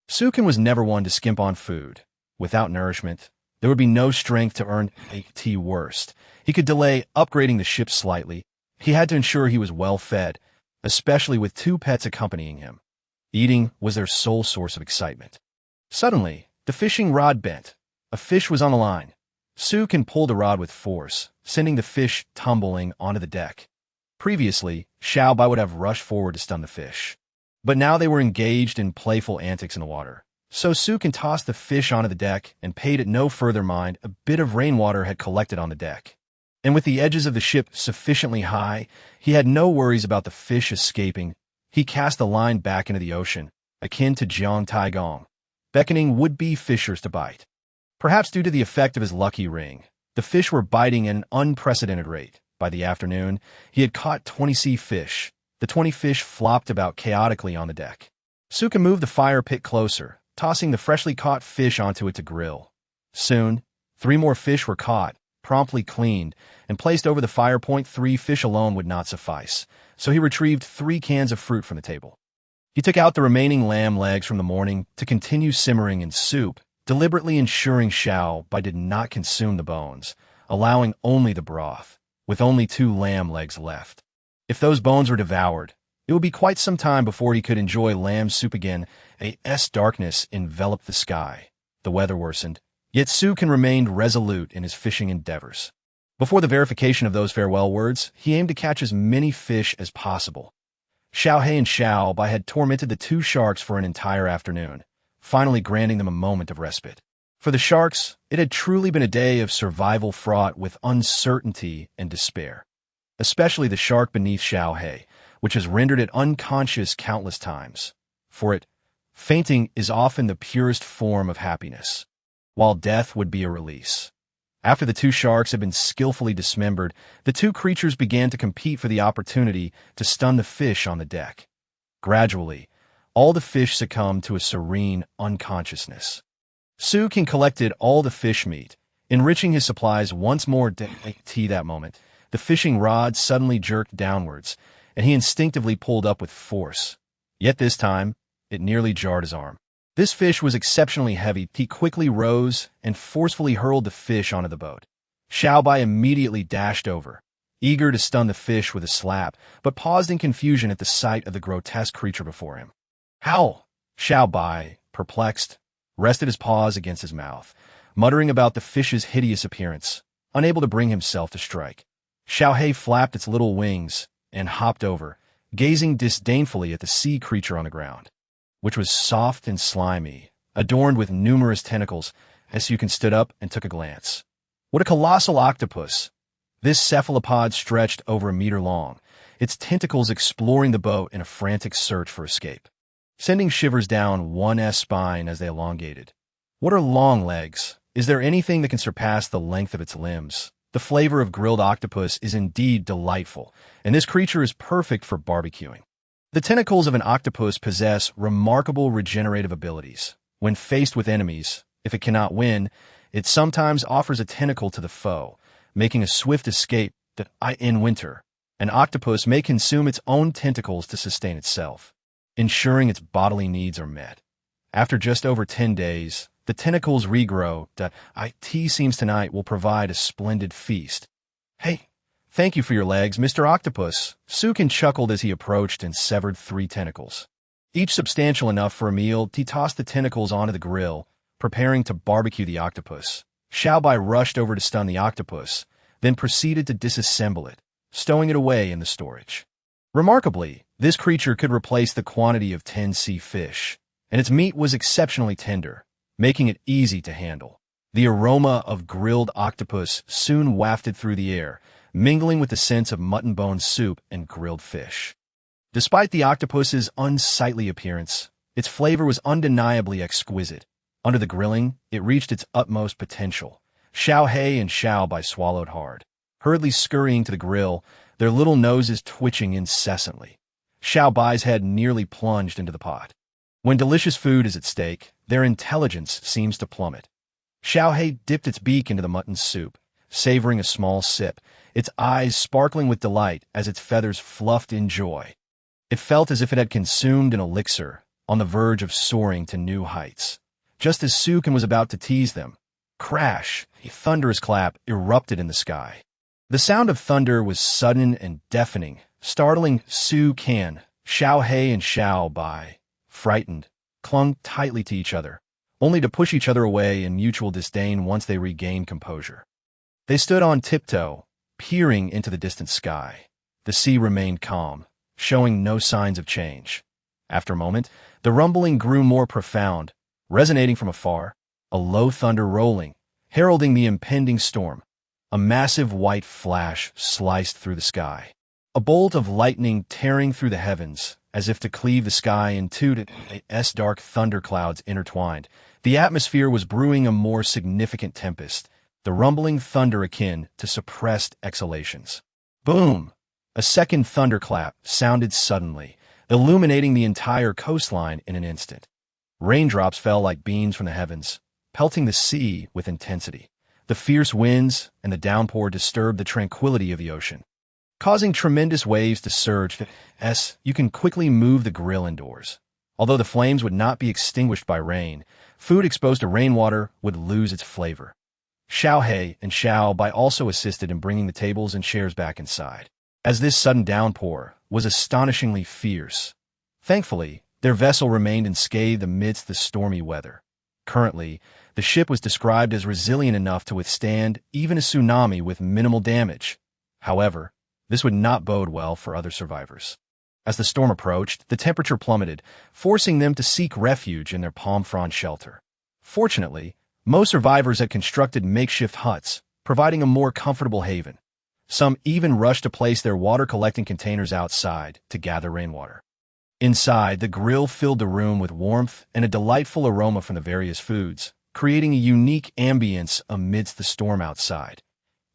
Sukin was never one to skimp on food. Without nourishment, there would be no strength to earn a worst. He could delay upgrading the ship slightly. He had to ensure he was well fed, especially with 2 pets accompanying him. Eating was their sole source of excitement. Suddenly, the fishing rod bent. A fish was on the line. Sukin pulled the rod with force, sending the fish tumbling onto the deck. Previously, Xiao Bai would have rushed forward to stun the fish. But now they were engaged in playful antics in the water. So Sukin tossed the fish onto the deck and paid it no further mind. A bit of rainwater had collected on the deck. And with the edges of the ship sufficiently high, he had no worries about the fish escaping. He cast the line back into the ocean, akin to Jiang Taigong, beckoning would-be fishers to bite. Perhaps due to the effect of his lucky ring, the fish were biting at an unprecedented rate. By the afternoon, he had caught 20 sea fish. The 20 fish flopped about chaotically on the deck. Suka moved the fire pit closer, tossing the freshly caught fish onto it to grill. Soon, 3 more fish were caught, promptly cleaned, and placed over the fire point. 3 fish alone would not suffice, so he retrieved 3 cans of fruit from the table. He took out the remaining lamb legs from the morning to continue simmering in soup, deliberately ensuring Xiao Bai did not consume the bones, allowing only the broth, with only 2 lamb legs left. If those bones were devoured, it would be quite some time before he could enjoy lamb soup again. Darkness enveloped the sky. The weather worsened, yet Sukin remained resolute in his fishing endeavors. Before the verification of those farewell words, he aimed to catch as many fish as possible. Xiao He and Xiao Bai had tormented the 2 sharks for an entire afternoon, finally granting them a moment of respite. For the sharks, it had truly been a day of survival fraught with uncertainty and despair. Especially the shark beneath Xiao He, which has rendered it unconscious countless times. For it, fainting is often the purest form of happiness, while death would be a release. After the 2 sharks had been skillfully dismembered, the 2 creatures began to compete for the opportunity to stun the fish on the deck. Gradually, all the fish succumbed to a serene unconsciousness. Sukin collected all the fish meat, enriching his supplies once more. That moment, the fishing rod suddenly jerked downwards, and he instinctively pulled up with force. Yet this time, it nearly jarred his arm. This fish was exceptionally heavy. He quickly rose and forcefully hurled the fish onto the boat. Xiao Bai immediately dashed over, eager to stun the fish with a slap, but paused in confusion at the sight of the grotesque creature before him. How? Xiao Bai, perplexed, rested his paws against his mouth, muttering about the fish's hideous appearance, unable to bring himself to strike. Xiao He flapped its little wings and hopped over, gazing disdainfully at the sea creature on the ground, which was soft and slimy, adorned with numerous tentacles. Sukin stood up and took a glance. What a colossal octopus! This cephalopod stretched over 1 meter long, its tentacles exploring the boat in a frantic search for escape, sending shivers down one's spine as they elongated. What are long legs? Is there anything that can surpass the length of its limbs? The flavor of grilled octopus is indeed delightful, and this creature is perfect for barbecuing. The tentacles of an octopus possess remarkable regenerative abilities. When faced with enemies, if it cannot win, it sometimes offers a tentacle to the foe, making a swift escape. In winter, an octopus may consume its own tentacles to sustain itself, ensuring its bodily needs are met. After just over 10 days, the tentacles regrow. Seems tonight will provide a splendid feast. Hey, thank you for your legs, Mr. Octopus. Sukin chuckled as he approached and severed 3 tentacles. Each substantial enough for a meal, he tossed the tentacles onto the grill, preparing to barbecue the octopus. Xiao Bai rushed over to stun the octopus, then proceeded to disassemble it, stowing it away in the storage. Remarkably, this creature could replace the quantity of 10 sea fish, and its meat was exceptionally tender, making it easy to handle. The aroma of grilled octopus soon wafted through the air, mingling with the scents of mutton bone soup and grilled fish. Despite the octopus's unsightly appearance, its flavor was undeniably exquisite. Under the grilling, it reached its utmost potential. Xiao Hei and Xiao Bai swallowed hard, hurriedly scurrying to the grill, their little noses twitching incessantly. Xiao Bai's head nearly plunged into the pot. When delicious food is at stake, their intelligence seems to plummet. Xiao Hei dipped its beak into the mutton soup, savoring a small sip, its eyes sparkling with delight as its feathers fluffed in joy. It felt as if it had consumed an elixir, on the verge of soaring to new heights. Just as Sukin was about to tease them, crash, a thunderous clap erupted in the sky. The sound of thunder was sudden and deafening, startling Su Kan. Xiao Hei and Xiao Bai, frightened, clung tightly to each other, only to push each other away in mutual disdain once they regained composure. They stood on tiptoe, peering into the distant sky. The sea remained calm, showing no signs of change. After a moment, the rumbling grew more profound, resonating from afar, a low thunder rolling, heralding the impending storm. A massive white flash sliced through the sky. A bolt of lightning tearing through the heavens, as if to cleave the sky in two. Dark thunderclouds intertwined. The atmosphere was brewing a more significant tempest, the rumbling thunder akin to suppressed exhalations. Boom! A second thunderclap sounded suddenly, illuminating the entire coastline in an instant. Raindrops fell like beams from the heavens, pelting the sea with intensity. The fierce winds and the downpour disturbed the tranquility of the ocean, causing tremendous waves to surge. You can quickly move the grill indoors. Although the flames would not be extinguished by rain, food exposed to rainwater would lose its flavor. Xiao Hei and Xiao Bai also assisted in bringing the tables and chairs back inside, as this sudden downpour was astonishingly fierce. Thankfully, their vessel remained unscathed amidst the stormy weather. Currently, the ship was described as resilient enough to withstand even a tsunami with minimal damage. However, this would not bode well for other survivors. As the storm approached, the temperature plummeted, forcing them to seek refuge in their palm frond shelter. Fortunately, most survivors had constructed makeshift huts, providing a more comfortable haven. Some even rushed to place their water-collecting containers outside to gather rainwater. Inside, the grill filled the room with warmth and a delightful aroma from the various foods, creating a unique ambience amidst the storm outside.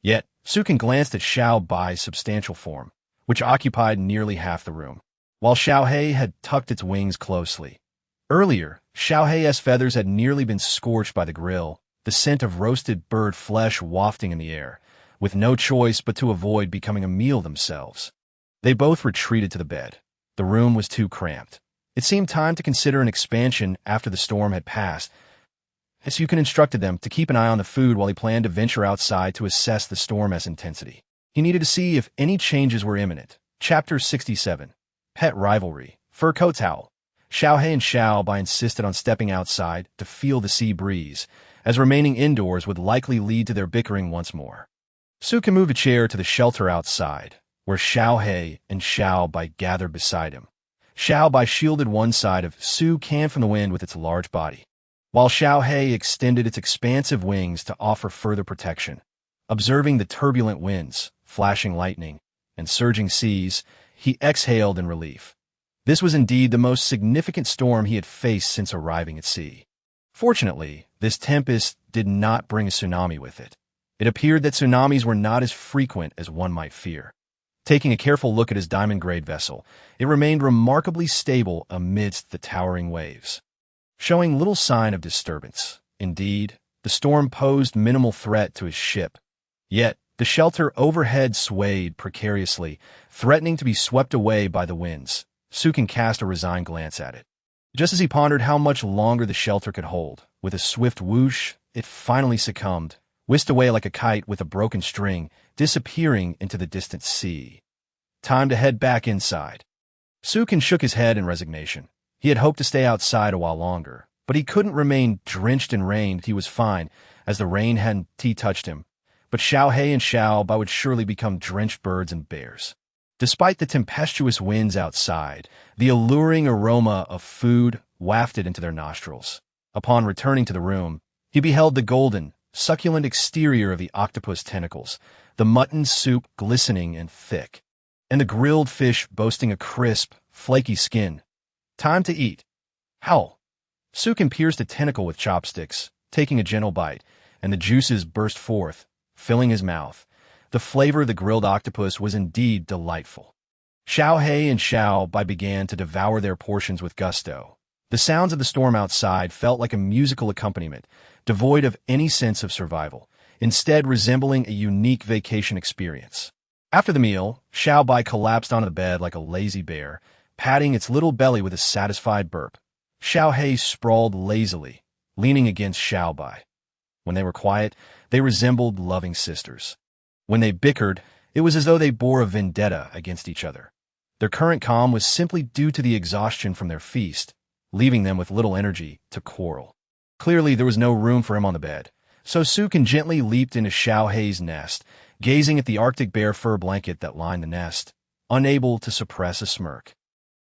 Yet, Sukin glanced at Xiao Bai's substantial form, which occupied nearly half the room, while Xiao Hei had tucked its wings closely. Earlier, Xiao Hei's feathers had nearly been scorched by the grill, the scent of roasted bird flesh wafting in the air, with no choice but to avoid becoming a meal themselves. They both retreated to the bed. The room was too cramped. It seemed time to consider an expansion after the storm had passed. Sukin instructed them to keep an eye on the food while he planned to venture outside to assess the storm's intensity. He needed to see if any changes were imminent. Chapter 67. Pet Rivalry. Fur Coat's Howl. Xiao Hei and Xiao Bai insisted on stepping outside to feel the sea breeze, as remaining indoors would likely lead to their bickering once more. Sukin moved a chair to the shelter outside, where Xiao Hei and Xiao Bai gathered beside him. Xiao Bai shielded one side of Su Kan from the wind with its large body, while Xiao Hei extended its expansive wings to offer further protection. Observing the turbulent winds, flashing lightning, and surging seas, he exhaled in relief. This was indeed the most significant storm he had faced since arriving at sea. Fortunately, this tempest did not bring a tsunami with it. It appeared that tsunamis were not as frequent as one might fear. Taking a careful look at his diamond-grade vessel, it remained remarkably stable amidst the towering waves, showing little sign of disturbance. Indeed, the storm posed minimal threat to his ship. Yet, the shelter overhead swayed precariously, threatening to be swept away by the winds. Sukin cast a resigned glance at it. Just as he pondered how much longer the shelter could hold, with a swift whoosh, it finally succumbed, whisked away like a kite with a broken string, disappearing into the distant sea. Time to head back inside. Sukin shook his head in resignation. He had hoped to stay outside a while longer, but he couldn't remain drenched in rain. He was fine, as the rain hadn't touched him. But Xiao Hei and Xiao Bai would surely become drenched birds and bears. Despite the tempestuous winds outside, the alluring aroma of food wafted into their nostrils. Upon returning to the room, he beheld the golden, succulent exterior of the octopus tentacles, the mutton soup glistening and thick, and the grilled fish boasting a crisp, flaky skin. Time to eat. Howl. Sukin pierced a tentacle with chopsticks, taking a gentle bite, and the juices burst forth, filling his mouth. The flavor of the grilled octopus was indeed delightful. Xiao He and Xiao Bai began to devour their portions with gusto. The sounds of the storm outside felt like a musical accompaniment, devoid of any sense of survival, instead resembling a unique vacation experience. After the meal, Xiao Bai collapsed onto the bed like a lazy bear, patting its little belly with a satisfied burp. Xiao He sprawled lazily, leaning against Xiao Bai. When they were quiet, they resembled loving sisters. When they bickered, it was as though they bore a vendetta against each other. Their current calm was simply due to the exhaustion from their feast, leaving them with little energy to quarrel. Clearly, there was no room for him on the bed, so Sukin gently leaped into Xiao He's nest, gazing at the Arctic bear fur blanket that lined the nest, unable to suppress a smirk.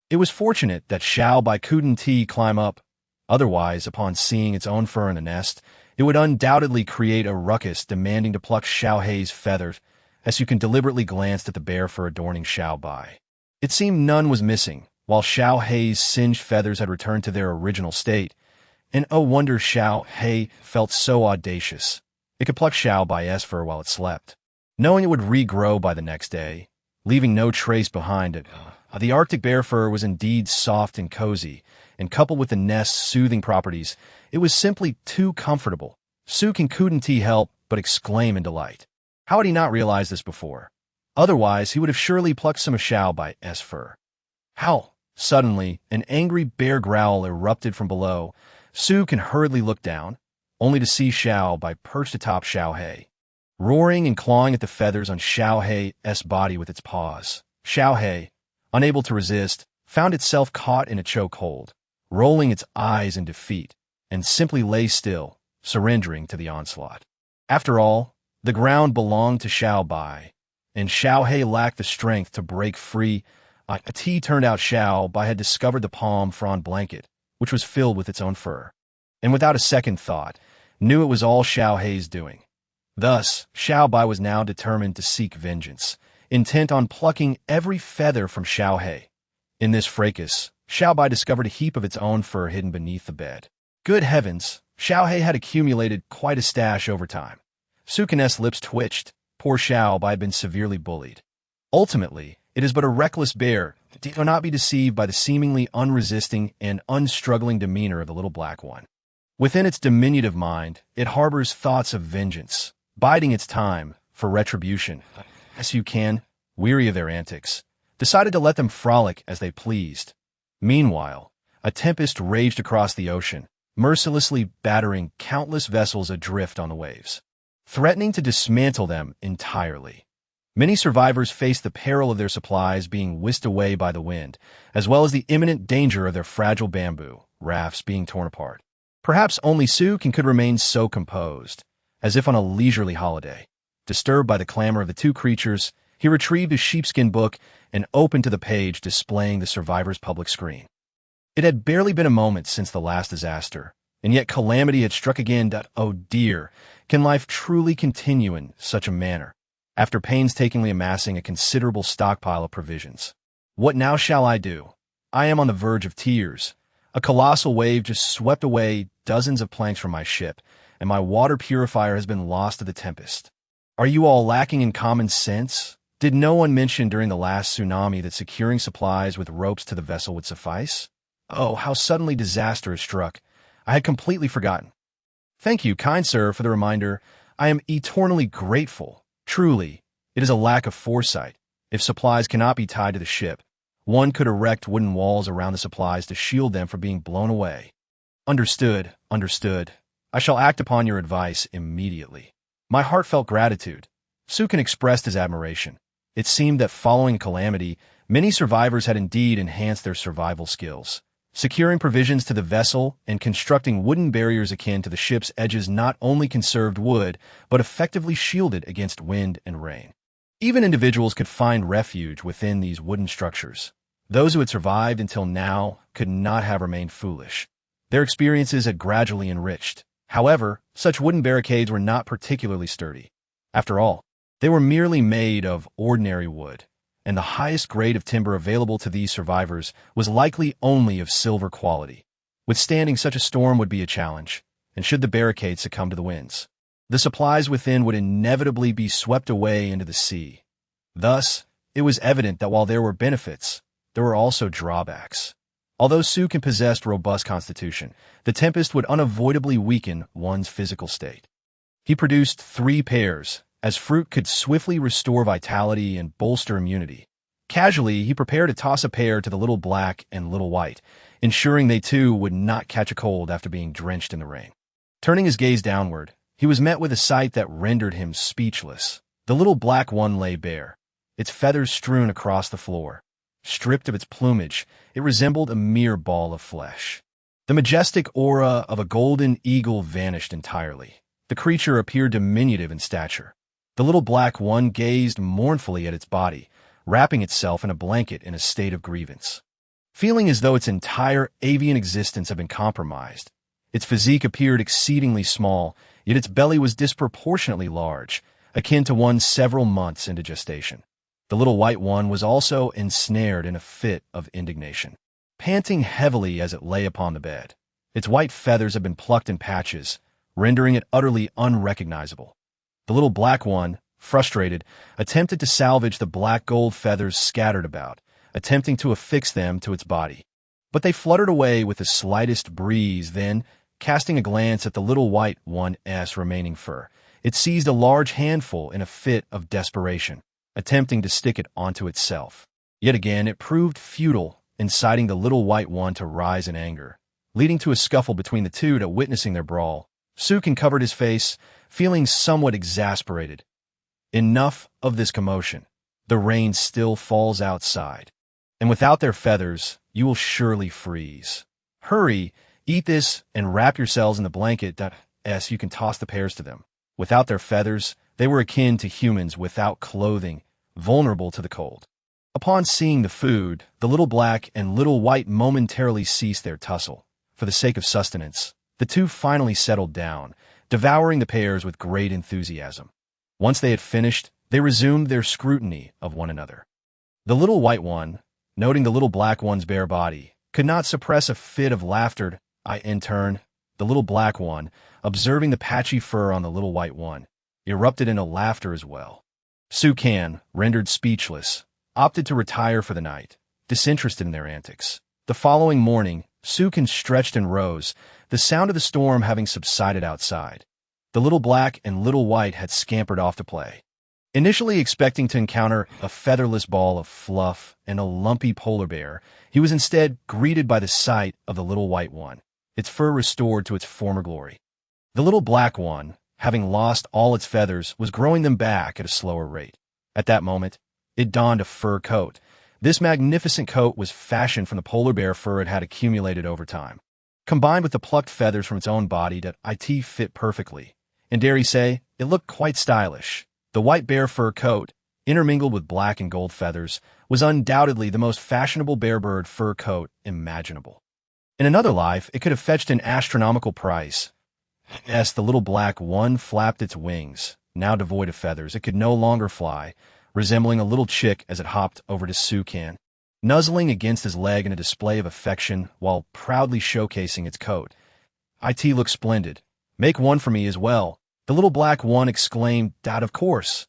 It was fortunate that Xiao Bai couldn't climb up. Otherwise, upon seeing its own fur in the nest, it would undoubtedly create a ruckus demanding to pluck Xiao He's feathers, as Sukin deliberately glanced at the bear fur adorning Xiao Bai. It seemed none was missing, while Xiao He's singed feathers had returned to their original state. And oh wonder Xiao He felt so audacious. It could pluck Xiao Bai's fur while it slept, knowing it would regrow by the next day, leaving no trace behind it. The Arctic bear fur was indeed soft and cozy, and coupled with the nest's soothing properties, it was simply too comfortable. Sukin couldn't help but exclaim in delight. How had he not realized this before? Otherwise, he would have surely plucked some of Xiao Bai's fur. Howl! Suddenly, an angry bear growl erupted from below. Sukin hurriedly looked down, only to see Xiao Bai perched atop Xiao He, roaring and clawing at the feathers on Xiao He's body with its paws. Xiao He, unable to resist, found itself caught in a chokehold, rolling its eyes in defeat, and simply lay still, surrendering to the onslaught. After all, the ground belonged to Xiao Bai, and Xiao He lacked the strength to break free. Turned out Xiao Bai had discovered the palm frond blanket, which was filled with its own fur, and without a second thought, knew it was all Xiao He's doing. Thus, Xiao Bai was now determined to seek vengeance, intent on plucking every feather from Xiao He. In this fracas, Xiao Bai discovered a heap of its own fur hidden beneath the bed. Good heavens, Xiao He had accumulated quite a stash over time. Sukin's lips twitched. Poor Xiao Bai had been severely bullied. Ultimately, it is but a reckless bear. Do not be deceived by the seemingly unresisting and unstruggling demeanor of the little black one. Within its diminutive mind, it harbors thoughts of vengeance, biding its time for retribution. As you can, weary of their antics, decided to let them frolic as they pleased. Meanwhile, a tempest raged across the ocean, mercilessly battering countless vessels adrift on the waves, threatening to dismantle them entirely. Many survivors faced the peril of their supplies being whisked away by the wind, as well as the imminent danger of their fragile bamboo rafts being torn apart. Perhaps only Sukin could remain so composed, as if on a leisurely holiday. Disturbed by the clamor of the two creatures, he retrieved his sheepskin book and opened to the page displaying the survivors' public screen. It had barely been a moment since the last disaster, and yet calamity had struck again. Oh dear, can life truly continue in such a manner? After painstakingly amassing a considerable stockpile of provisions. What now shall I do? I am on the verge of tears. A colossal wave just swept away dozens of planks from my ship, and my water purifier has been lost to the tempest. Are you all lacking in common sense? Did no one mention during the last tsunami that securing supplies with ropes to the vessel would suffice? Oh, how suddenly disaster has struck. I had completely forgotten. Thank you, kind sir, for the reminder. I am eternally grateful. Truly, it is a lack of foresight. If supplies cannot be tied to the ship, one could erect wooden walls around the supplies to shield them from being blown away. Understood, understood. I shall act upon your advice immediately. My heartfelt gratitude. Sukin expressed his admiration. It seemed that following a calamity, many survivors had indeed enhanced their survival skills. Securing provisions to the vessel and constructing wooden barriers akin to the ship's edges not only conserved wood, but effectively shielded against wind and rain. Even individuals could find refuge within these wooden structures. Those who had survived until now could not have remained foolish. Their experiences had gradually enriched. However, such wooden barricades were not particularly sturdy. After all, They were merely made of ordinary wood, and the highest grade of timber available to these survivors was likely only of silver quality. Withstanding such a storm would be a challenge, and should the barricade succumb to the winds, the supplies within would inevitably be swept away into the sea. Thus, it was evident that while there were benefits, there were also drawbacks. Although Sukin possessed robust constitution, the tempest would unavoidably weaken one's physical state. He produced 3 pears, as fruit could swiftly restore vitality and bolster immunity. Casually, he prepared to toss a pear to the little black and little white, ensuring they too would not catch a cold after being drenched in the rain. Turning his gaze downward, he was met with a sight that rendered him speechless. The little black one lay bare, its feathers strewn across the floor. Stripped of its plumage, it resembled a mere ball of flesh. The majestic aura of a golden eagle vanished entirely. The creature appeared diminutive in stature. The little black one gazed mournfully at its body, wrapping itself in a blanket in a state of grievance. Feeling as though its entire avian existence had been compromised, its physique appeared exceedingly small, yet its belly was disproportionately large, akin to one several months into gestation. The little white one was also ensnared in a fit of indignation, panting heavily as it lay upon the bed. Its white feathers had been plucked in patches, rendering it utterly unrecognizable. The little black one, frustrated, attempted to salvage the black gold feathers scattered about, attempting to affix them to its body. But they fluttered away with the slightest breeze. Then, casting a glance at the little white one's remaining fur, it seized a large handful in a fit of desperation, attempting to stick it onto itself. Yet again, it proved futile, inciting the little white one to rise in anger, leading to a scuffle between the two. To witnessing their brawl, Sukin covered his face, feeling somewhat exasperated. Enough of this commotion. The rain still falls outside, and without their feathers, you will surely freeze. Hurry, eat this, and wrap yourselves in the blanket. You can toss the pears to them. Without their feathers, they were akin to humans without clothing, vulnerable to the cold. Upon seeing the food, the little black and little white momentarily ceased their tussle. For the sake of sustenance, the two finally settled down, devouring the pears with great enthusiasm. Once they had finished, they resumed their scrutiny of one another. The little white one, noting the little black one's bare body, could not suppress a fit of laughter. In turn, the little black one, observing the patchy fur on the little white one, erupted into laughter as well. Sukin, rendered speechless, opted to retire for the night, disinterested in their antics. The following morning, Sukin stretched and rose, the sound of the storm having subsided outside. The little black and little white had scampered off to play. Initially expecting to encounter a featherless ball of fluff and a lumpy polar bear, he was instead greeted by the sight of the little white one, its fur restored to its former glory. The little black one, having lost all its feathers, was growing them back at a slower rate. At that moment, it donned a fur coat. This magnificent coat was fashioned from the polar bear fur it had accumulated over time. Combined with the plucked feathers from its own body, that it fit perfectly, and dare I say, it looked quite stylish. The white bear fur coat, intermingled with black and gold feathers, was undoubtedly the most fashionable bear bird fur coat imaginable. In another life, it could have fetched an astronomical price. As the little black one flapped its wings, now devoid of feathers, it could no longer fly, resembling a little chick as it hopped over to Sukin, nuzzling against his leg in a display of affection while proudly showcasing its coat. It looks splendid. Make one for me as well. The little black one exclaimed. Of course,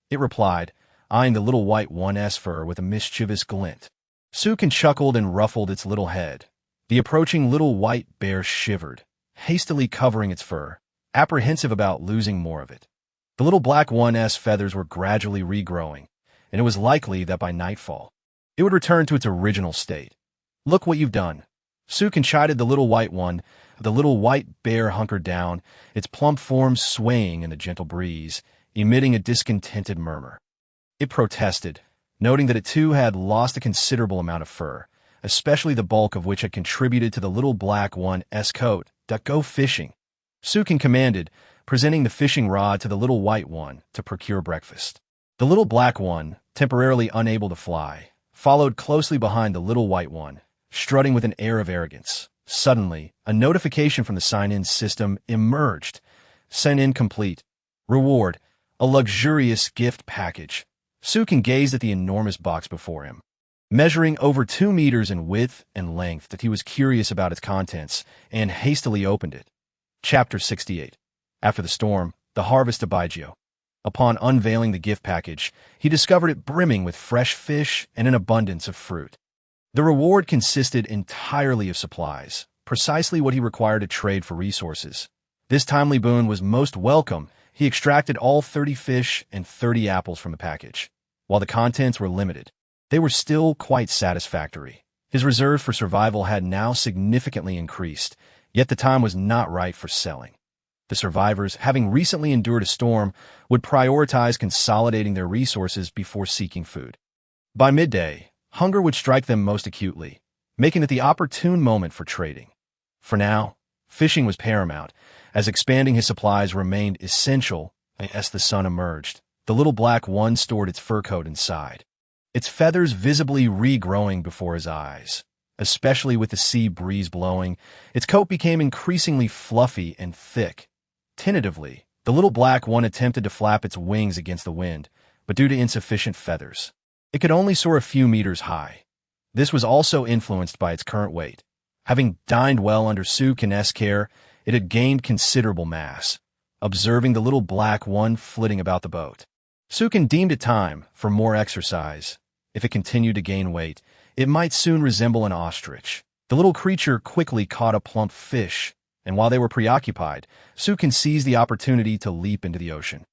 it replied, eyeing the little white one's fur with a mischievous glint. Sukin chuckled and ruffled its little head. The approaching little white bear shivered, hastily covering its fur, apprehensive about losing more of it. The little black one's feathers were gradually regrowing, and it was likely that by nightfall, it would return to its original state. Look what you've done. Sukin chided the little white one. The little white bear hunkered down, its plump form swaying in the gentle breeze, emitting a discontented murmur. It protested, noting that it too had lost a considerable amount of fur, especially the bulk of which had contributed to the little black one's coat. Go fishing. Sukin commanded, presenting the fishing rod to the little white one to procure breakfast. The little black one, temporarily unable to fly, followed closely behind the little white one, strutting with an air of arrogance. Suddenly, a notification from the sign-in system emerged. Sign-in complete. Reward, a luxurious gift package. Sukin gazed at the enormous box before him. Measuring over 2 meters in width and length, that he was curious about its contents and hastily opened it. Chapter 68. After the storm, the harvest of Baijio. Upon unveiling the gift package, he discovered it brimming with fresh fish and an abundance of fruit. The reward consisted entirely of supplies, precisely what he required to trade for resources. This timely boon was most welcome. He extracted all 30 fish and 30 apples from the package. While the contents were limited, they were still quite satisfactory. His reserves for survival had now significantly increased, yet the time was not right for selling. The survivors, having recently endured a storm, would prioritize consolidating their resources before seeking food. By midday, hunger would strike them most acutely, making it the opportune moment for trading. For now, fishing was paramount, as expanding his supplies remained essential. As the sun emerged, the little black one stored its fur coat inside, its feathers visibly regrowing before his eyes. Especially with the sea breeze blowing, its coat became increasingly fluffy and thick. Tentatively, the little black one attempted to flap its wings against the wind, but due to insufficient feathers, it could only soar a few meters high. This was also influenced by its current weight. Having dined well under Sukin's care, it had gained considerable mass. Observing the little black one flitting about the boat, Sukin deemed it time for more exercise. If it continued to gain weight, it might soon resemble an ostrich. The little creature quickly caught a plump fish, and while they were preoccupied, Sukin seized the opportunity to leap into the ocean.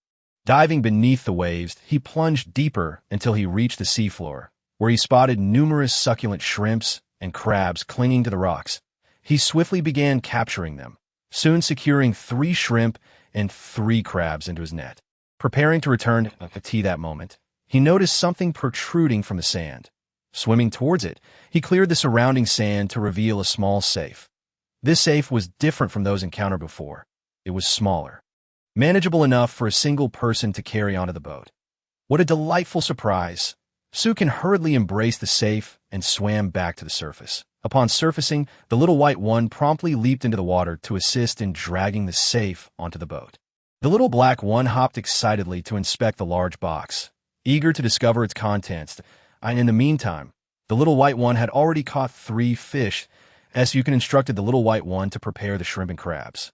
Diving beneath the waves, he plunged deeper until he reached the seafloor, where he spotted numerous succulent shrimps and crabs clinging to the rocks. He swiftly began capturing them, soon securing 3 shrimp and 3 crabs into his net. Preparing to return to that moment, he noticed something protruding from the sand. Swimming towards it, he cleared the surrounding sand to reveal a small safe. This safe was different from those encountered before. It was smaller, manageable enough for a single person to carry onto the boat. What a delightful surprise! Sukin hurriedly embraced the safe and swam back to the surface. Upon surfacing, the little white one promptly leaped into the water to assist in dragging the safe onto the boat. The little black one hopped excitedly to inspect the large box, eager to discover its contents. And in the meantime, the little white one had already caught 3 fish, as Sukin instructed the little white one to prepare the shrimp and crabs.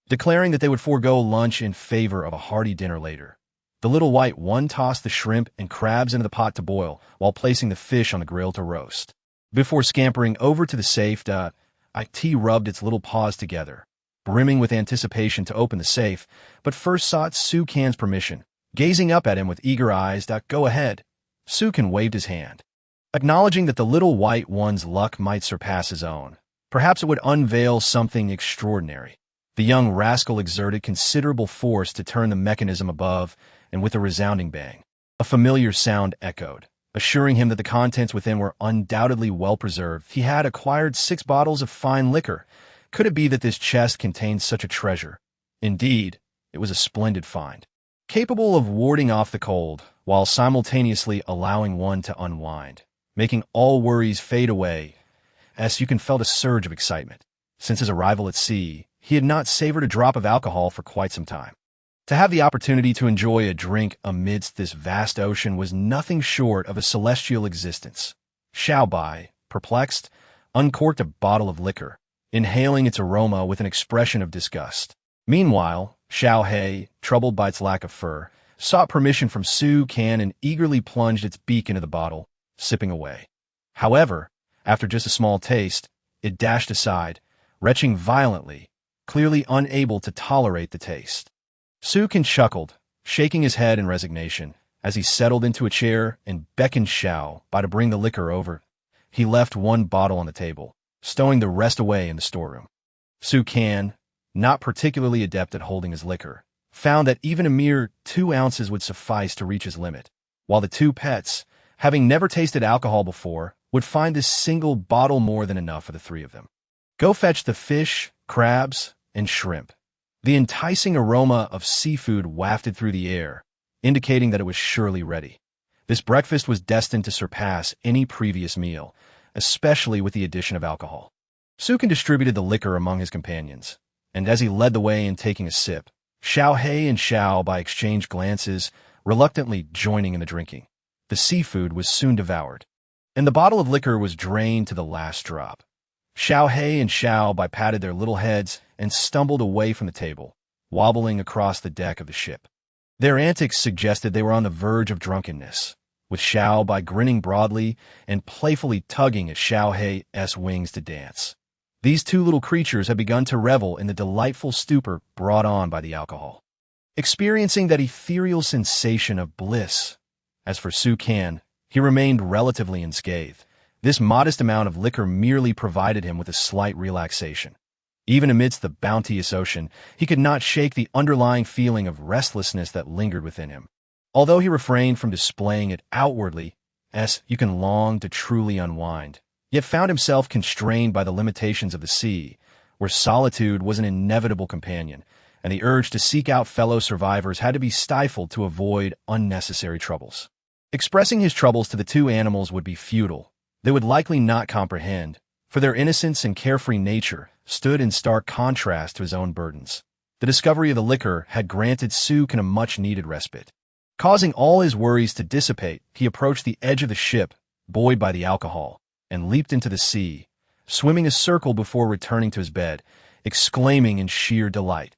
Declaring that they would forego lunch in favor of a hearty dinner later, the little white one tossed the shrimp and crabs into the pot to boil while placing the fish on the grill to roast. Before scampering over to the safe, IT rubbed its little paws together, brimming with anticipation to open the safe, but first sought Sukin's permission. Gazing up at him with eager eyes, "Go ahead." Sukin waved his hand, acknowledging that the little white one's luck might surpass his own. Perhaps it would unveil something extraordinary. The young rascal exerted considerable force to turn the mechanism above, and with a resounding bang, a familiar sound echoed, assuring him that the contents within were undoubtedly well preserved. He had acquired 6 bottles of fine liquor. Could it be that this chest contained such a treasure? Indeed, it was a splendid find, capable of warding off the cold, while simultaneously allowing one to unwind, making all worries fade away. As Sukin felt a surge of excitement. Since his arrival at sea, he had not savored a drop of alcohol for quite some time. To have the opportunity to enjoy a drink amidst this vast ocean was nothing short of a celestial existence. Xiao Bai, perplexed, uncorked a bottle of liquor, inhaling its aroma with an expression of disgust. Meanwhile, Xiao He, troubled by its lack of fur, sought permission from Sukin and eagerly plunged its beak into the bottle, sipping away. However, after just a small taste, it dashed aside, retching violently, clearly unable to tolerate the taste. Sukin chuckled, shaking his head in resignation, as he settled into a chair and beckoned Xiao Bai to bring the liquor over. He left 1 bottle on the table, stowing the rest away in the storeroom. Sukin, not particularly adept at holding his liquor, found that even a mere 2 ounces would suffice to reach his limit, while the 2 pets, having never tasted alcohol before, would find this single bottle more than enough for the 3 of them. Go fetch the fish, crabs, and shrimp. The enticing aroma of seafood wafted through the air, indicating that it was surely ready. This breakfast was destined to surpass any previous meal, especially with the addition of alcohol. Sukin distributed the liquor among his companions, and as he led the way in taking a sip, Xiao Hei and Xiao Bai exchanged glances, reluctantly joining in the drinking. The seafood was soon devoured, and the bottle of liquor was drained to the last drop. Xiao Hei and Xiao Bai patted their little heads and stumbled away from the table, wobbling across the deck of the ship. Their antics suggested they were on the verge of drunkenness, with Xiao Bai grinning broadly and playfully tugging at Xiao Hei's wings to dance. These two little creatures had begun to revel in the delightful stupor brought on by the alcohol, experiencing that ethereal sensation of bliss. As for Su Kan, he remained relatively unscathed. This modest amount of liquor merely provided him with a slight relaxation. Even amidst the bounteous ocean, he could not shake the underlying feeling of restlessness that lingered within him. Although he refrained from displaying it outwardly, as you can long to truly unwind, yet found himself constrained by the limitations of the sea, where solitude was an inevitable companion, and the urge to seek out fellow survivors had to be stifled to avoid unnecessary troubles. Expressing his troubles to the two animals would be futile. They would likely not comprehend, for their innocence and carefree nature stood in stark contrast to his own burdens. The discovery of the liquor had granted Su Kan a much-needed respite. Causing all his worries to dissipate, he approached the edge of the ship, buoyed by the alcohol, and leaped into the sea, swimming a circle before returning to his bed, exclaiming in sheer delight.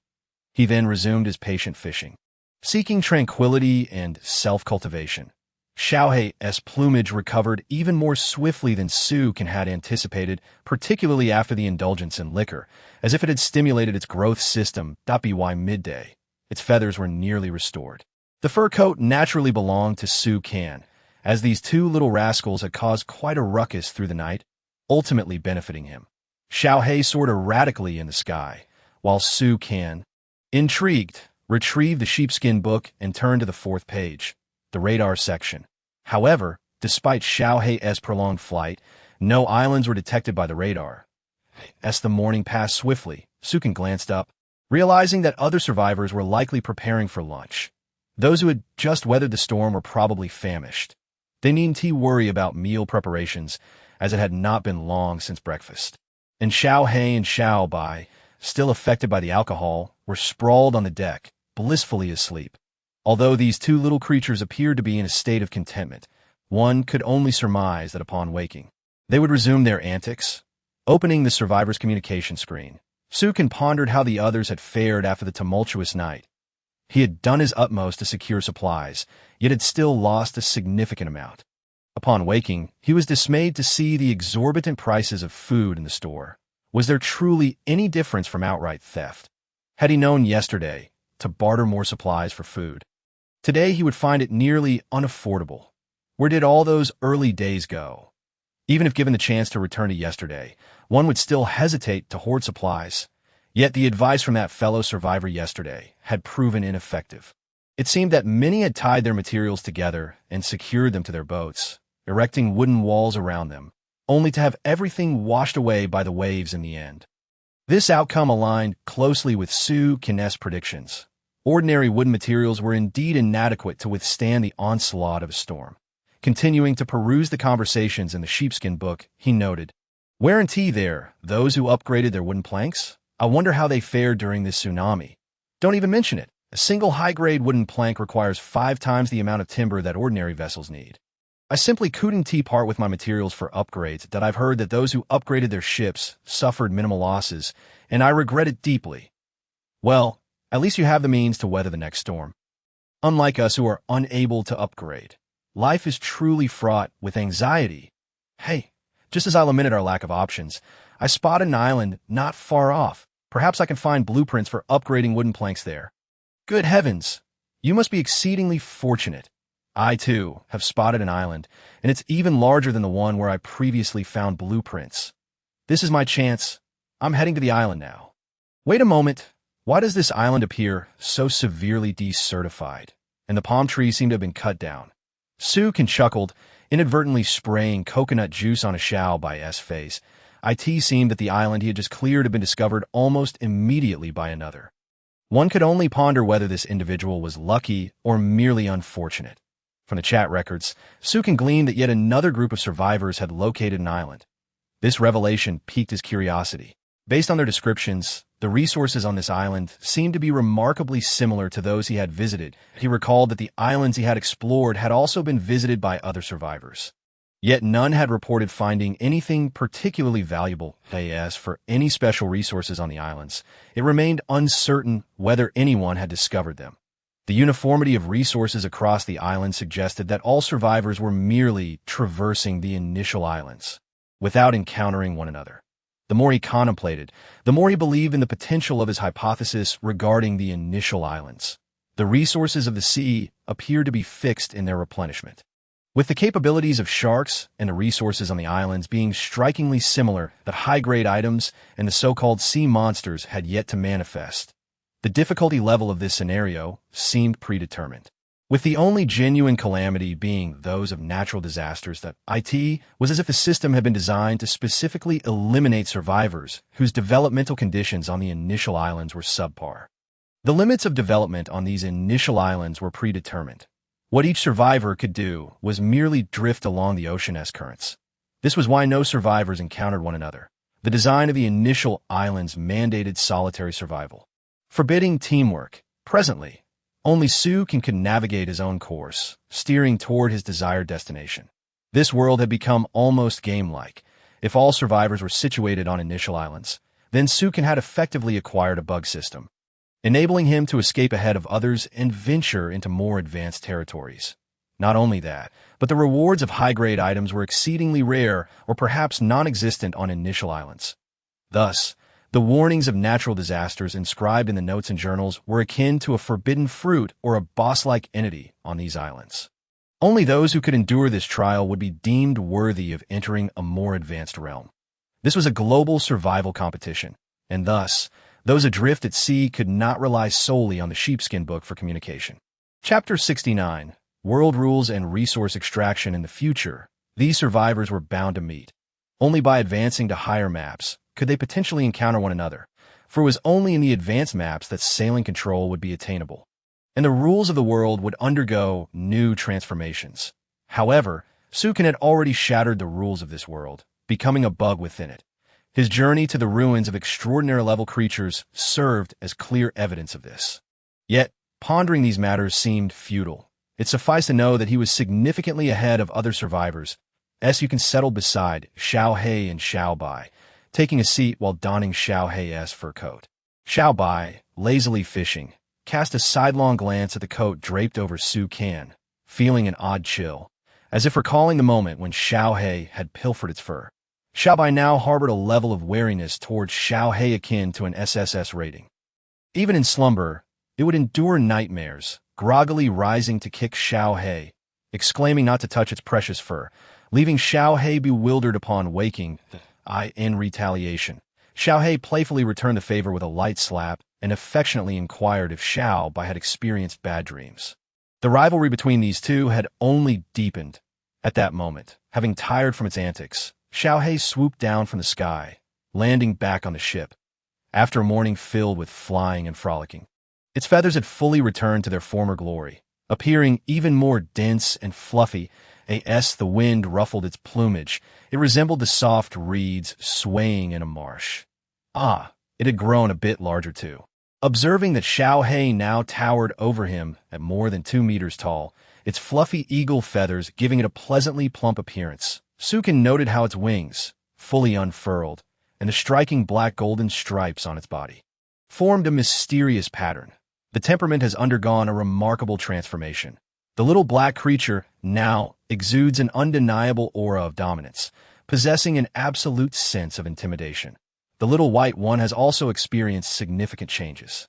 He then resumed his patient fishing, seeking tranquility and self-cultivation. Xiao Hei's plumage recovered even more swiftly than Su Kan had anticipated, particularly after the indulgence in liquor, as if it had stimulated its growth system. By midday, its feathers were nearly restored. The fur coat naturally belonged to Su Kan, as these two little rascals had caused quite a ruckus through the night, ultimately benefiting him. Xiao Hei soared erratically in the sky, while Su Kan, intrigued, retrieved the sheepskin book and turned to the fourth page, the radar section. However, despite Xiao Hei's prolonged flight, no islands were detected by the radar. As the morning passed swiftly, Su Kan glanced up, realizing that other survivors were likely preparing for lunch. Those who had just weathered the storm were probably famished. They needn't worry about meal preparations, as it had not been long since breakfast. And Xiao Hei and Xiao Bai, still affected by the alcohol, were sprawled on the deck, blissfully asleep. Although these two little creatures appeared to be in a state of contentment, one could only surmise that upon waking, they would resume their antics. Opening the survivor's communication screen, Su Kan pondered how the others had fared after the tumultuous night. He had done his utmost to secure supplies, yet had still lost a significant amount. Upon waking, he was dismayed to see the exorbitant prices of food in the store. Was there truly any difference from outright theft? Had he known yesterday to barter more supplies for food, today he would find it nearly unaffordable. Where did all those early days go? Even if given the chance to return to yesterday, one would still hesitate to hoard supplies. Yet the advice from that fellow survivor yesterday had proven ineffective. It seemed that many had tied their materials together and secured them to their boats, erecting wooden walls around them, only to have everything washed away by the waves in the end. This outcome aligned closely with Su Kan's predictions. Ordinary wooden materials were indeed inadequate to withstand the onslaught of a storm. Continuing to peruse the conversations in the sheepskin book, he noted, "Wear there, those who upgraded their wooden planks? I wonder how they fared during this tsunami. Don't even mention it. A single high-grade wooden plank requires 5 times the amount of timber that ordinary vessels need. I simply couldn't part with my materials for upgrades that I've heard that those who upgraded their ships suffered minimal losses, and I regret it deeply. Well, at least you have the means to weather the next storm. Unlike us who are unable to upgrade, life is truly fraught with anxiety. Hey, just as I lamented our lack of options, I spotted an island not far off. Perhaps I can find blueprints for upgrading wooden planks there. Good heavens, you must be exceedingly fortunate. I, too, have spotted an island, and it's even larger than the one where I previously found blueprints. This is my chance. I'm heading to the island now. Wait a moment. Why does this island appear so severely decertified? And the palm trees seem to have been cut down." Su Kan chuckled, inadvertently spraying coconut juice on a Xiao Bai's face. It seemed that the island he had just cleared had been discovered almost immediately by another. One could only ponder whether this individual was lucky or merely unfortunate. From the chat records, Su Kan gleaned that yet another group of survivors had located an island. This revelation piqued his curiosity. Based on their descriptions, The resources on this island seemed to be remarkably similar to those he had visited. He recalled that the islands he had explored had also been visited by other survivors. Yet none had reported finding anything particularly valuable. As for any special resources on the islands, it remained uncertain whether anyone had discovered them. The uniformity of resources across the island suggested that all survivors were merely traversing the initial islands, without encountering one another. The more he contemplated, the more he believed in the potential of his hypothesis regarding the initial islands. The resources of the sea appeared to be fixed in their replenishment. With the capabilities of sharks and the resources on the islands being strikingly similar, the high-grade items and the so-called sea monsters had yet to manifest. The difficulty level of this scenario seemed predetermined, with the only genuine calamity being those of natural disasters. That it was as if the system had been designed to specifically eliminate survivors whose developmental conditions on the initial islands were subpar. The limits of development on these initial islands were predetermined. What each survivor could do was merely drift along the ocean-S currents. This was why no survivors encountered one another. The design of the initial islands mandated solitary survival, forbidding teamwork. Presently, only Sukin could navigate his own course, steering toward his desired destination. This world had become almost game-like. If all survivors were situated on initial islands, then Sukin had effectively acquired a bug system, enabling him to escape ahead of others and venture into more advanced territories. Not only that, but the rewards of high-grade items were exceedingly rare or perhaps non-existent on initial islands. Thus, the warnings of natural disasters inscribed in the notes and journals were akin to a forbidden fruit or a boss-like entity on these islands. Only those who could endure this trial would be deemed worthy of entering a more advanced realm. This was a global survival competition, and thus, those adrift at sea could not rely solely on the sheepskin book for communication. Chapter 69, World Rules and Resource Extraction. In the future, these survivors were bound to meet. Only by advancing to higher maps could they potentially encounter one another, for it was only in the advanced maps that sailing control would be attainable, and the rules of the world would undergo new transformations. However, Sukin had already shattered the rules of this world, becoming a bug within it. His journey to the ruins of extraordinary-level creatures served as clear evidence of this. Yet, pondering these matters seemed futile. It sufficed to know that he was significantly ahead of other survivors. Sukin settled beside Xiao He and Xiao Bai, taking a seat while donning Xiao He's fur coat. Xiao Bai, lazily fishing, cast a sidelong glance at the coat draped over Sukin, feeling an odd chill, as if recalling the moment when Xiao He had pilfered its fur. Xiao Bai now harbored a level of wariness towards Xiao He akin to an SSS rating. Even in slumber, it would endure nightmares, groggily rising to kick Xiao He, exclaiming not to touch its precious fur, leaving Xiao He bewildered upon waking. In retaliation, Xiao He playfully returned the favor with a light slap and affectionately inquired if Xiao Bai had experienced bad dreams. The rivalry between these two had only deepened. At that moment, having tired from its antics, Xiao He swooped down from the sky, landing back on the ship, after a morning filled with flying and frolicking. Its feathers had fully returned to their former glory, appearing even more dense and fluffy. As the wind ruffled its plumage, it resembled the soft reeds swaying in a marsh. It had grown a bit larger too. Observing that Xiao He now towered over him at more than 2 meters tall, its fluffy eagle feathers giving it a pleasantly plump appearance, Sukin noted how its wings, fully unfurled, and the striking black-golden stripes on its body, formed a mysterious pattern. The temperament has undergone a remarkable transformation. The little black creature now exudes an undeniable aura of dominance, possessing an absolute sense of intimidation. The little white one has also experienced significant changes,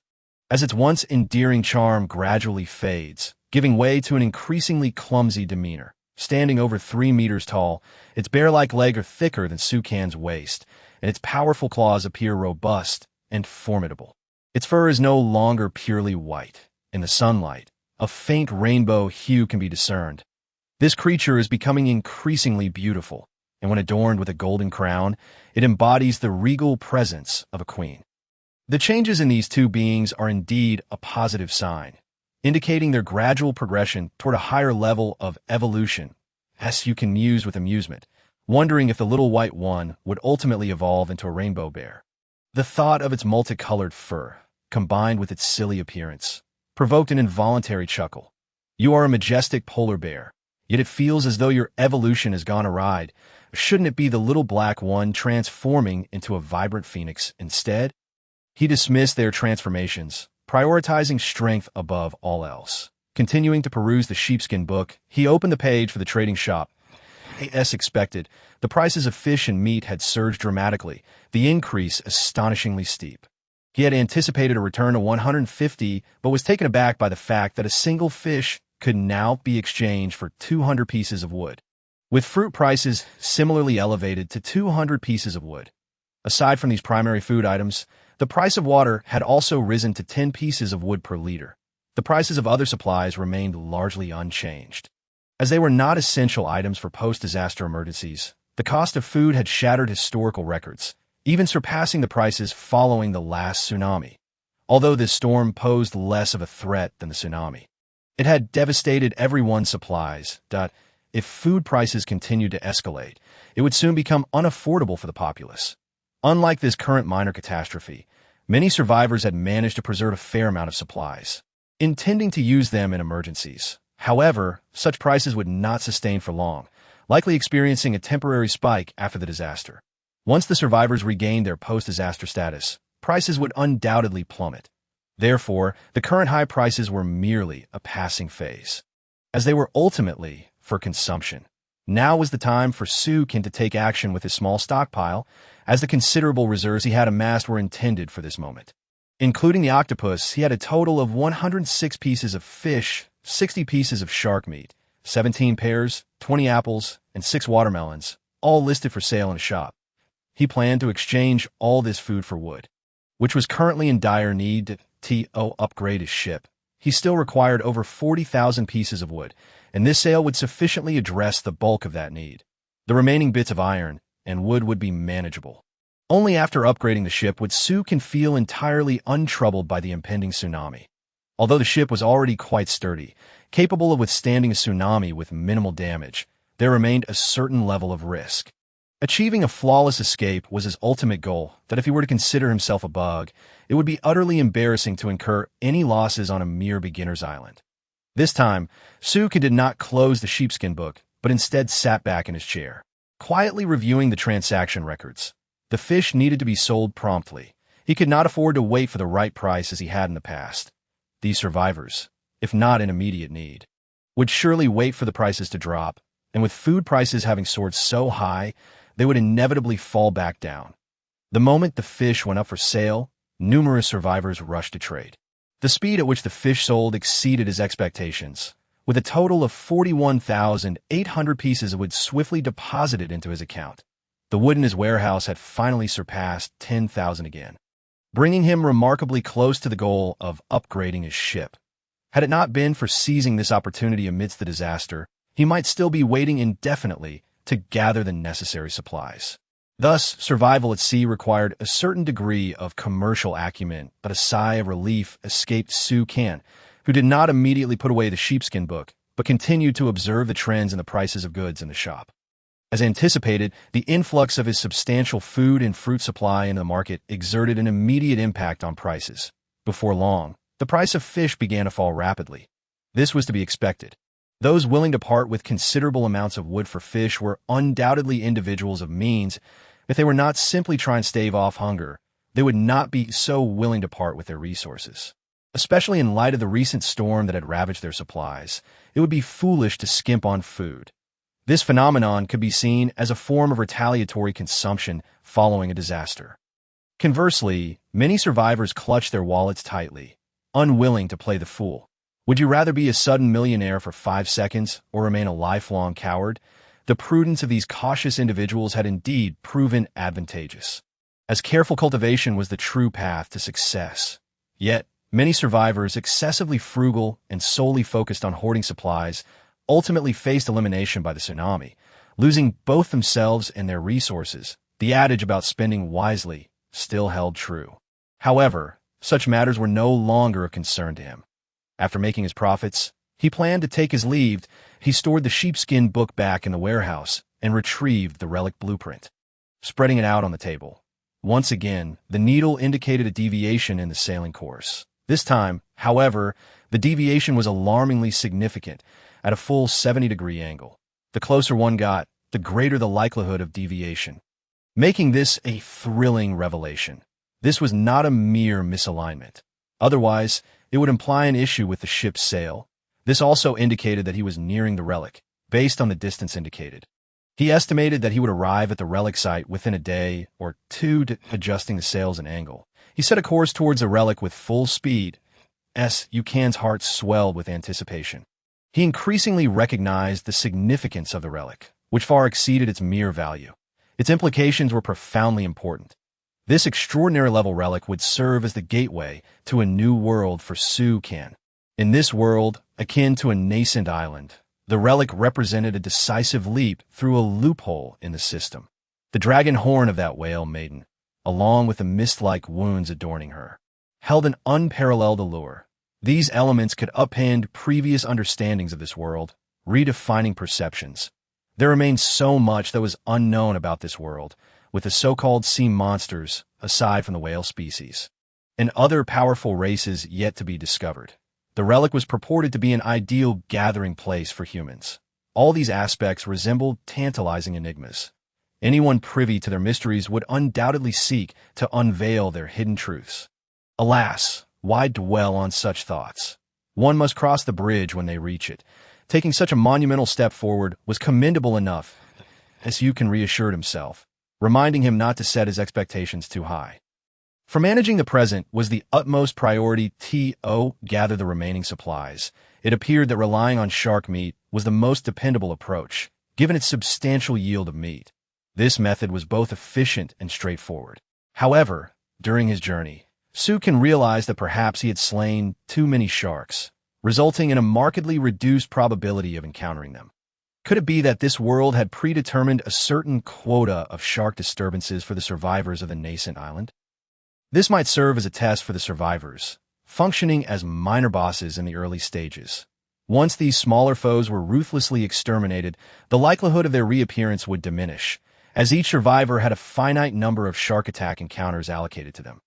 as its once endearing charm gradually fades, giving way to an increasingly clumsy demeanor. Standing over 3 meters tall, its bear-like legs are thicker than Sukin's waist, and its powerful claws appear robust and formidable. Its fur is no longer purely white. In the sunlight, a faint rainbow hue can be discerned. This creature is becoming increasingly beautiful, and when adorned with a golden crown, it embodies the regal presence of a queen. The changes in these two beings are indeed a positive sign, indicating their gradual progression toward a higher level of evolution. You can muse with amusement, wondering if the little white one would ultimately evolve into a rainbow bear. The thought of its multicolored fur, combined with its silly appearance, provoked an involuntary chuckle. You are a majestic polar bear, yet it feels as though your evolution has gone awry. Shouldn't it be the little black one transforming into a vibrant phoenix instead? He dismissed their transformations, prioritizing strength above all else. Continuing to peruse the sheepskin book, he opened the page for the trading shop. As expected, the prices of fish and meat had surged dramatically, the increase astonishingly steep. He had anticipated a return to 150, but was taken aback by the fact that a single fish could now be exchanged for 200 pieces of wood, with fruit prices similarly elevated to 200 pieces of wood. Aside from these primary food items, the price of water had also risen to 10 pieces of wood per liter. The prices of other supplies remained largely unchanged. As they were not essential items for post-disaster emergencies, the cost of food had shattered historical records, even surpassing the prices following the last tsunami. Although this storm posed less of a threat than the tsunami, it had devastated everyone's supplies. If food prices continued to escalate, it would soon become unaffordable for the populace. Unlike this current minor catastrophe, many survivors had managed to preserve a fair amount of supplies, intending to use them in emergencies. However, such prices would not sustain for long, likely experiencing a temporary spike after the disaster. Once the survivors regained their post-disaster status, prices would undoubtedly plummet. Therefore, the current high prices were merely a passing phase, as they were ultimately for consumption. Now was the time for Sukin to take action with his small stockpile, as the considerable reserves he had amassed were intended for this moment. Including the octopus, he had a total of 106 pieces of fish, 60 pieces of shark meat, 17 pears, 20 apples, and 6 watermelons, all listed for sale in a shop. He planned to exchange all this food for wood, which was currently in dire need to upgrade his ship. He still required over 40,000 pieces of wood, and this sale would sufficiently address the bulk of that need. The remaining bits of iron and wood would be manageable. Only after upgrading the ship would Sukin feel entirely untroubled by the impending tsunami. Although the ship was already quite sturdy, capable of withstanding a tsunami with minimal damage, there remained a certain level of risk. Achieving a flawless escape was his ultimate goal, that if he were to consider himself a bug, it would be utterly embarrassing to incur any losses on a mere beginner's island. This time, Sukin did not close the sheepskin book, but instead sat back in his chair, quietly reviewing the transaction records. The fish needed to be sold promptly. He could not afford to wait for the right price as he had in the past. These survivors, if not in immediate need, would surely wait for the prices to drop, and with food prices having soared so high, they would inevitably fall back down. The moment the fish went up for sale, numerous survivors rushed to trade. The speed at which the fish sold exceeded his expectations, with a total of 41,800 pieces of wood swiftly deposited into his account. The wood in his warehouse had finally surpassed 10,000 again, bringing him remarkably close to the goal of upgrading his ship. Had it not been for seizing this opportunity amidst the disaster, he might still be waiting indefinitely to gather the necessary supplies. Thus, survival at sea required a certain degree of commercial acumen, but a sigh of relief escaped Sukin, who did not immediately put away the sheepskin book, but continued to observe the trends in the prices of goods in the shop. As anticipated, the influx of his substantial food and fruit supply into the market exerted an immediate impact on prices. Before long, the price of fish began to fall rapidly. This was to be expected. Those willing to part with considerable amounts of wood for fish were undoubtedly individuals of means. If they were not simply trying to stave off hunger, they would not be so willing to part with their resources. Especially in light of the recent storm that had ravaged their supplies, it would be foolish to skimp on food. This phenomenon could be seen as a form of retaliatory consumption following a disaster. Conversely, many survivors clutched their wallets tightly, unwilling to play the fool. Would you rather be a sudden millionaire for 5 seconds or remain a lifelong coward? The prudence of these cautious individuals had indeed proven advantageous, as careful cultivation was the true path to success. Yet, many survivors, excessively frugal and solely focused on hoarding supplies, ultimately faced elimination by the tsunami, losing both themselves and their resources. The adage about spending wisely still held true. However, such matters were no longer a concern to him. After making his profits, he planned to take his leave. He stored the sheepskin book back in the warehouse and retrieved the relic blueprint. Spreading it out on the table, Once again, the needle indicated a deviation in the sailing course. This time, however, the deviation was alarmingly significant, at a full 70-degree angle. The closer one got, the greater the likelihood of deviation, making this a thrilling revelation. This was not a mere misalignment. Otherwise, it would imply an issue with the ship's sail. This also indicated that he was nearing the relic, based on the distance indicated. He estimated that he would arrive at the relic site within a day or two, adjusting the sails and angle. He set a course towards the relic with full speed. Yukan's heart swelled with anticipation. He increasingly recognized the significance of the relic, which far exceeded its mere value. Its implications were profoundly important. This extraordinary-level relic would serve as the gateway to a new world for Su-kan. In this world, akin to a nascent island, the relic represented a decisive leap through a loophole in the system. The dragon horn of that whale maiden, along with the mist-like wounds adorning her, held an unparalleled allure. These elements could upend previous understandings of this world, redefining perceptions. There remained so much that was unknown about this world, with the so-called sea monsters, aside from the whale species, and other powerful races yet to be discovered. The relic was purported to be an ideal gathering place for humans. All these aspects resembled tantalizing enigmas. Anyone privy to their mysteries would undoubtedly seek to unveil their hidden truths. Alas, why dwell on such thoughts? One must cross the bridge when they reach it. Taking such a monumental step forward was commendable enough, as Yukan reassured himself, reminding him not to set his expectations too high. For managing the present was the utmost priority to gather the remaining supplies. It appeared that relying on shark meat was the most dependable approach, given its substantial yield of meat. This method was both efficient and straightforward. However, during his journey, Su-kan realized that perhaps he had slain too many sharks, resulting in a markedly reduced probability of encountering them. Could it be that this world had predetermined a certain quota of shark disturbances for the survivors of the nascent island? This might serve as a test for the survivors, functioning as minor bosses in the early stages. Once these smaller foes were ruthlessly exterminated, the likelihood of their reappearance would diminish, as each survivor had a finite number of shark attack encounters allocated to them.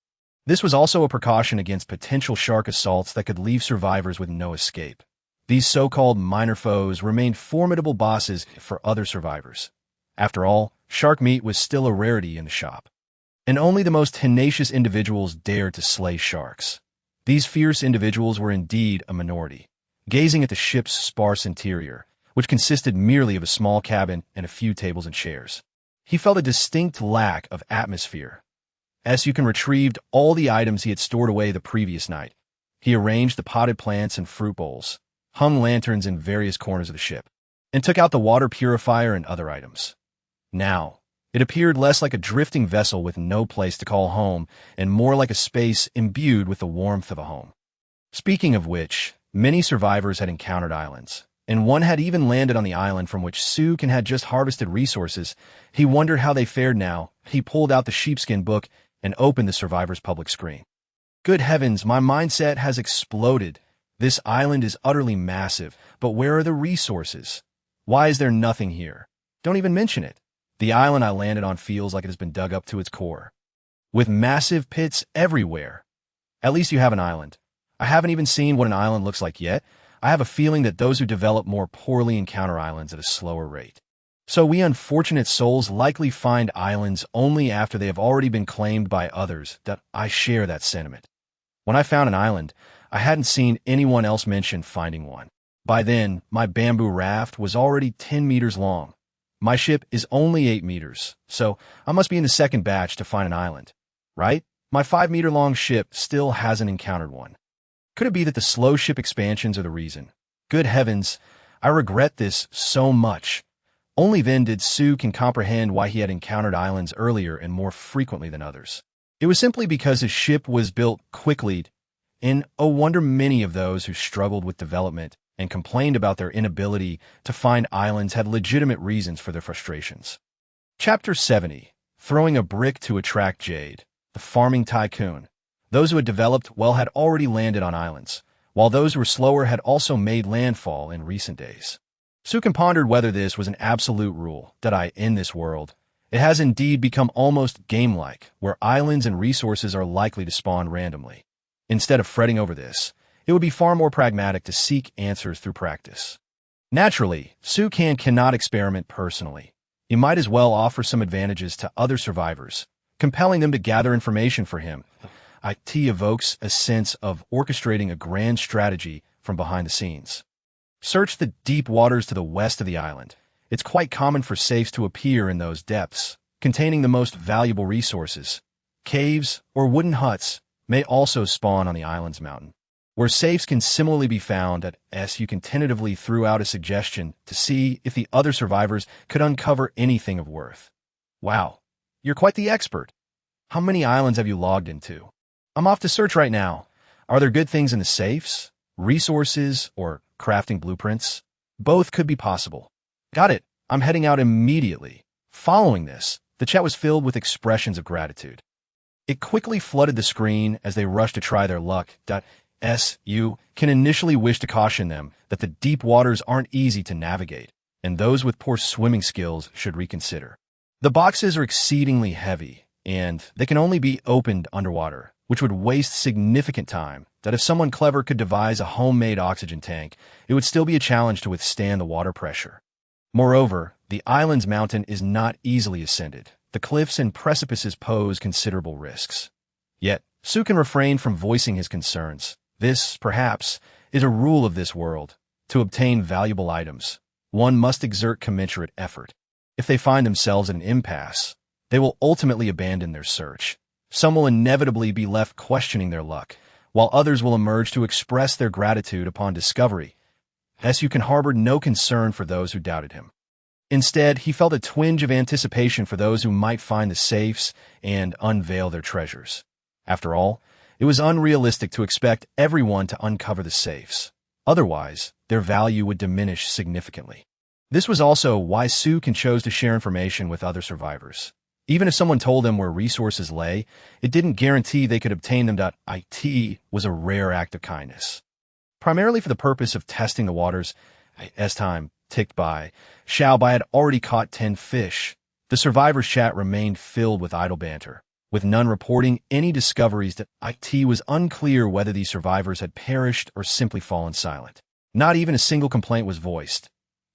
This was also a precaution against potential shark assaults that could leave survivors with no escape. These so-called minor foes remained formidable bosses for other survivors. After all, shark meat was still a rarity in the shop, and only the most tenacious individuals dared to slay sharks. These fierce individuals were indeed a minority. Gazing at the ship's sparse interior, which consisted merely of a small cabin and a few tables and chairs, he felt a distinct lack of atmosphere. As Yukan retrieved all the items he had stored away the previous night, he arranged the potted plants and fruit bowls, hung lanterns in various corners of the ship, and took out the water purifier and other items. Now, it appeared less like a drifting vessel with no place to call home and more like a space imbued with the warmth of a home. Speaking of which, many survivors had encountered islands, and one had even landed on the island from which Su-kan had just harvested resources. He wondered how they fared now. He pulled out the sheepskin book and opened the survivor's public screen. Good heavens, my mindset has exploded. This island is utterly massive, but where are the resources? Why is there nothing here? Don't even mention it. The island I landed on feels like it has been dug up to its core, with massive pits everywhere. At least you have an island. I haven't even seen what an island looks like yet. I have a feeling that those who develop more poorly encounter islands at a slower rate. So we unfortunate souls likely find islands only after they have already been claimed by others. That I share that sentiment. When I found an island, I hadn't seen anyone else mention finding one. By then, my bamboo raft was already 10 meters long. My ship is only 8 meters, so I must be in the second batch to find an island, right? My 5-meter-long ship still hasn't encountered one. Could it be that the slow ship expansions are the reason? Good heavens, I regret this so much. Only then did Su-kan comprehend why he had encountered islands earlier and more frequently than others. It was simply because his ship was built quickly, and oh wonder many of those who struggled with development and complained about their inability to find islands had legitimate reasons for their frustrations. Chapter 70. Throwing a brick to attract jade. The farming tycoon. Those who had developed well had already landed on islands, while those who were slower had also made landfall in recent days. Su-kan pondered whether this was an absolute rule that in this world, It has indeed become almost game-like, where islands and resources are likely to spawn randomly. Instead of fretting over this, it would be far more pragmatic to seek answers through practice. Naturally, Su-kan cannot experiment personally. He might as well offer some advantages to other survivors, compelling them to gather information for him. It evokes a sense of orchestrating a grand strategy from behind the scenes. Search the deep waters to the west of the island. It's quite common for safes to appear in those depths, containing the most valuable resources. Caves or wooden huts may also spawn on the island's mountain. Where safes can similarly be found you can tentatively throw out a suggestion to see if the other survivors could uncover anything of worth. Wow, you're quite the expert. How many islands have you logged into? I'm off to search right now. Are there good things in the safes, resources, or crafting blueprints? Both could be possible. Got it. I'm heading out immediately. Following this, the chat was filled with expressions of gratitude. It quickly flooded the screen as they rushed to try their luck. You can initially wish to caution them that the deep waters aren't easy to navigate, and those with poor swimming skills should reconsider. The boxes are exceedingly heavy, and they can only be opened underwater, which would waste significant time. That if someone clever could devise a homemade oxygen tank, it would still be a challenge to withstand the water pressure. Moreover, the island's mountain is not easily ascended. The cliffs and precipices pose considerable risks. Yet, Su can refrain from voicing his concerns. This, perhaps, is a rule of this world. To obtain valuable items, one must exert commensurate effort. If they find themselves in an impasse, they will ultimately abandon their search. Some will inevitably be left questioning their luck, while others will emerge to express their gratitude upon discovery. You can harbor no concern for those who doubted him. Instead, he felt a twinge of anticipation for those who might find the safes and unveil their treasures. After all, it was unrealistic to expect everyone to uncover the safes. Otherwise, their value would diminish significantly. This was also why Su-kan chose to share information with other survivors. Even if someone told them where resources lay, it didn't guarantee they could obtain them. It was a rare act of kindness. Primarily for the purpose of testing the waters, as time ticked by, Xiaobai had already caught 10 fish. The survivors' chat remained filled with idle banter, with none reporting any discoveries. It was unclear whether these survivors had perished or simply fallen silent. Not even a single complaint was voiced.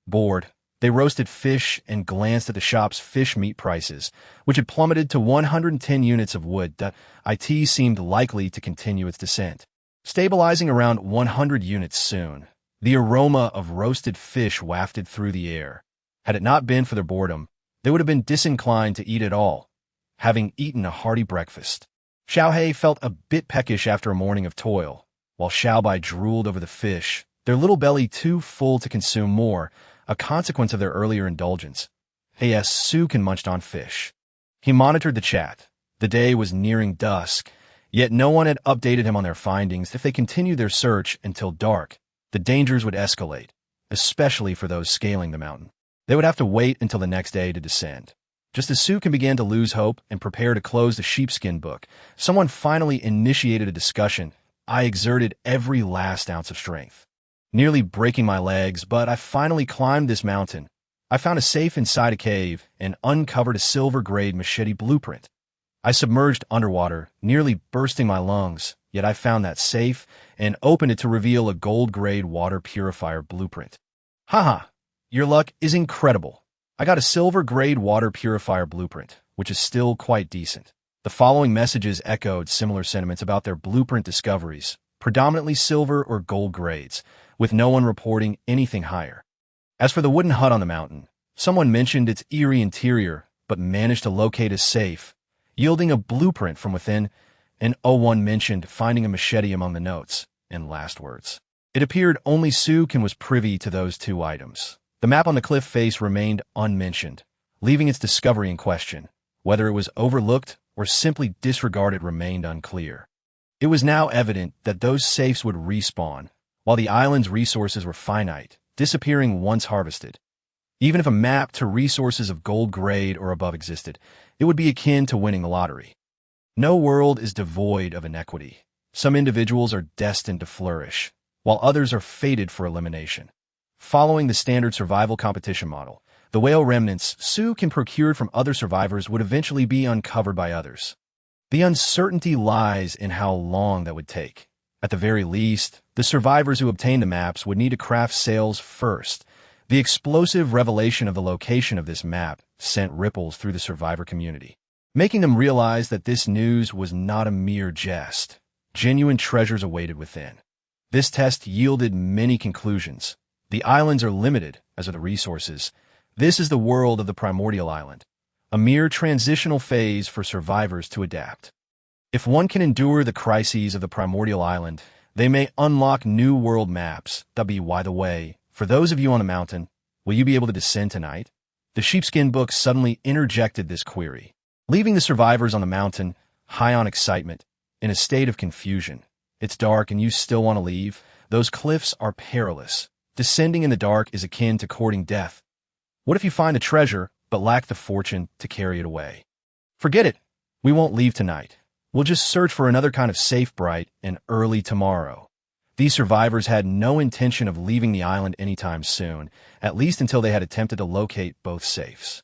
Bored, they roasted fish and glanced at the shop's fish meat prices, which had plummeted to 110 units of wood. It seemed likely to continue its descent, stabilizing around 100 units soon. The aroma of roasted fish wafted through the air. Had it not been for their boredom, they would have been disinclined to eat at all, having eaten a hearty breakfast. Xiaohei felt a bit peckish after a morning of toil, while Xiaobai drooled over the fish, their little belly too full to consume more, a consequence of their earlier indulgence. Su-kan munched on fish. He monitored the chat. The day was nearing dusk, yet no one had updated him on their findings. If they continued their search until dark, the dangers would escalate, especially for those scaling the mountain. They would have to wait until the next day to descend. Just as Su-kan began to lose hope and prepare to close the sheepskin book, someone finally initiated a discussion. I exerted every last ounce of strength, nearly breaking my legs, but I finally climbed this mountain. I found a safe inside a cave and uncovered a silver-grade machete blueprint. I submerged underwater, nearly bursting my lungs, yet I found that safe and opened it to reveal a gold-grade water purifier blueprint. Haha, your luck is incredible. I got a silver-grade water purifier blueprint, which is still quite decent. The following messages echoed similar sentiments about their blueprint discoveries, predominantly silver or gold grades, with no one reporting anything higher. As for the wooden hut on the mountain, someone mentioned its eerie interior, but managed to locate a safe, yielding a blueprint from within, and one mentioned finding a machete among the notes and last words. It appeared only Su-kan was privy to those two items. The map on the cliff face remained unmentioned, leaving its discovery in question. Whether it was overlooked or simply disregarded remained unclear. It was now evident that those safes would respawn, while the island's resources were finite, disappearing once harvested. Even if a map to resources of gold grade or above existed, it would be akin to winning the lottery. No world is devoid of inequity. Some individuals are destined to flourish, while others are fated for elimination. Following the standard survival competition model, The whale remnants Su can procured from other survivors would eventually be uncovered by others. The uncertainty lies in how long that would take. At the very least, the survivors who obtained the maps would need to craft sails first. The explosive revelation of the location of this map sent ripples through the survivor community, making them realize that this news was not a mere jest. Genuine treasures awaited within. This test yielded many conclusions. The islands are limited, as are the resources. This is the world of the primordial island, a mere transitional phase for survivors to adapt. If one can endure the crises of the primordial island, they may unlock new world maps. By the way, for those of you on the mountain, will you be able to descend tonight? The sheepskin book suddenly interjected this query, leaving the survivors on the mountain, high on excitement, in a state of confusion. It's dark and you still want to leave? Those cliffs are perilous. Descending in the dark is akin to courting death. What if you find the treasure, but lack the fortune to carry it away? Forget it. We won't leave tonight. We'll just search for another kind of safe bright and early tomorrow. These survivors had no intention of leaving the island anytime soon, at least until they had attempted to locate both safes.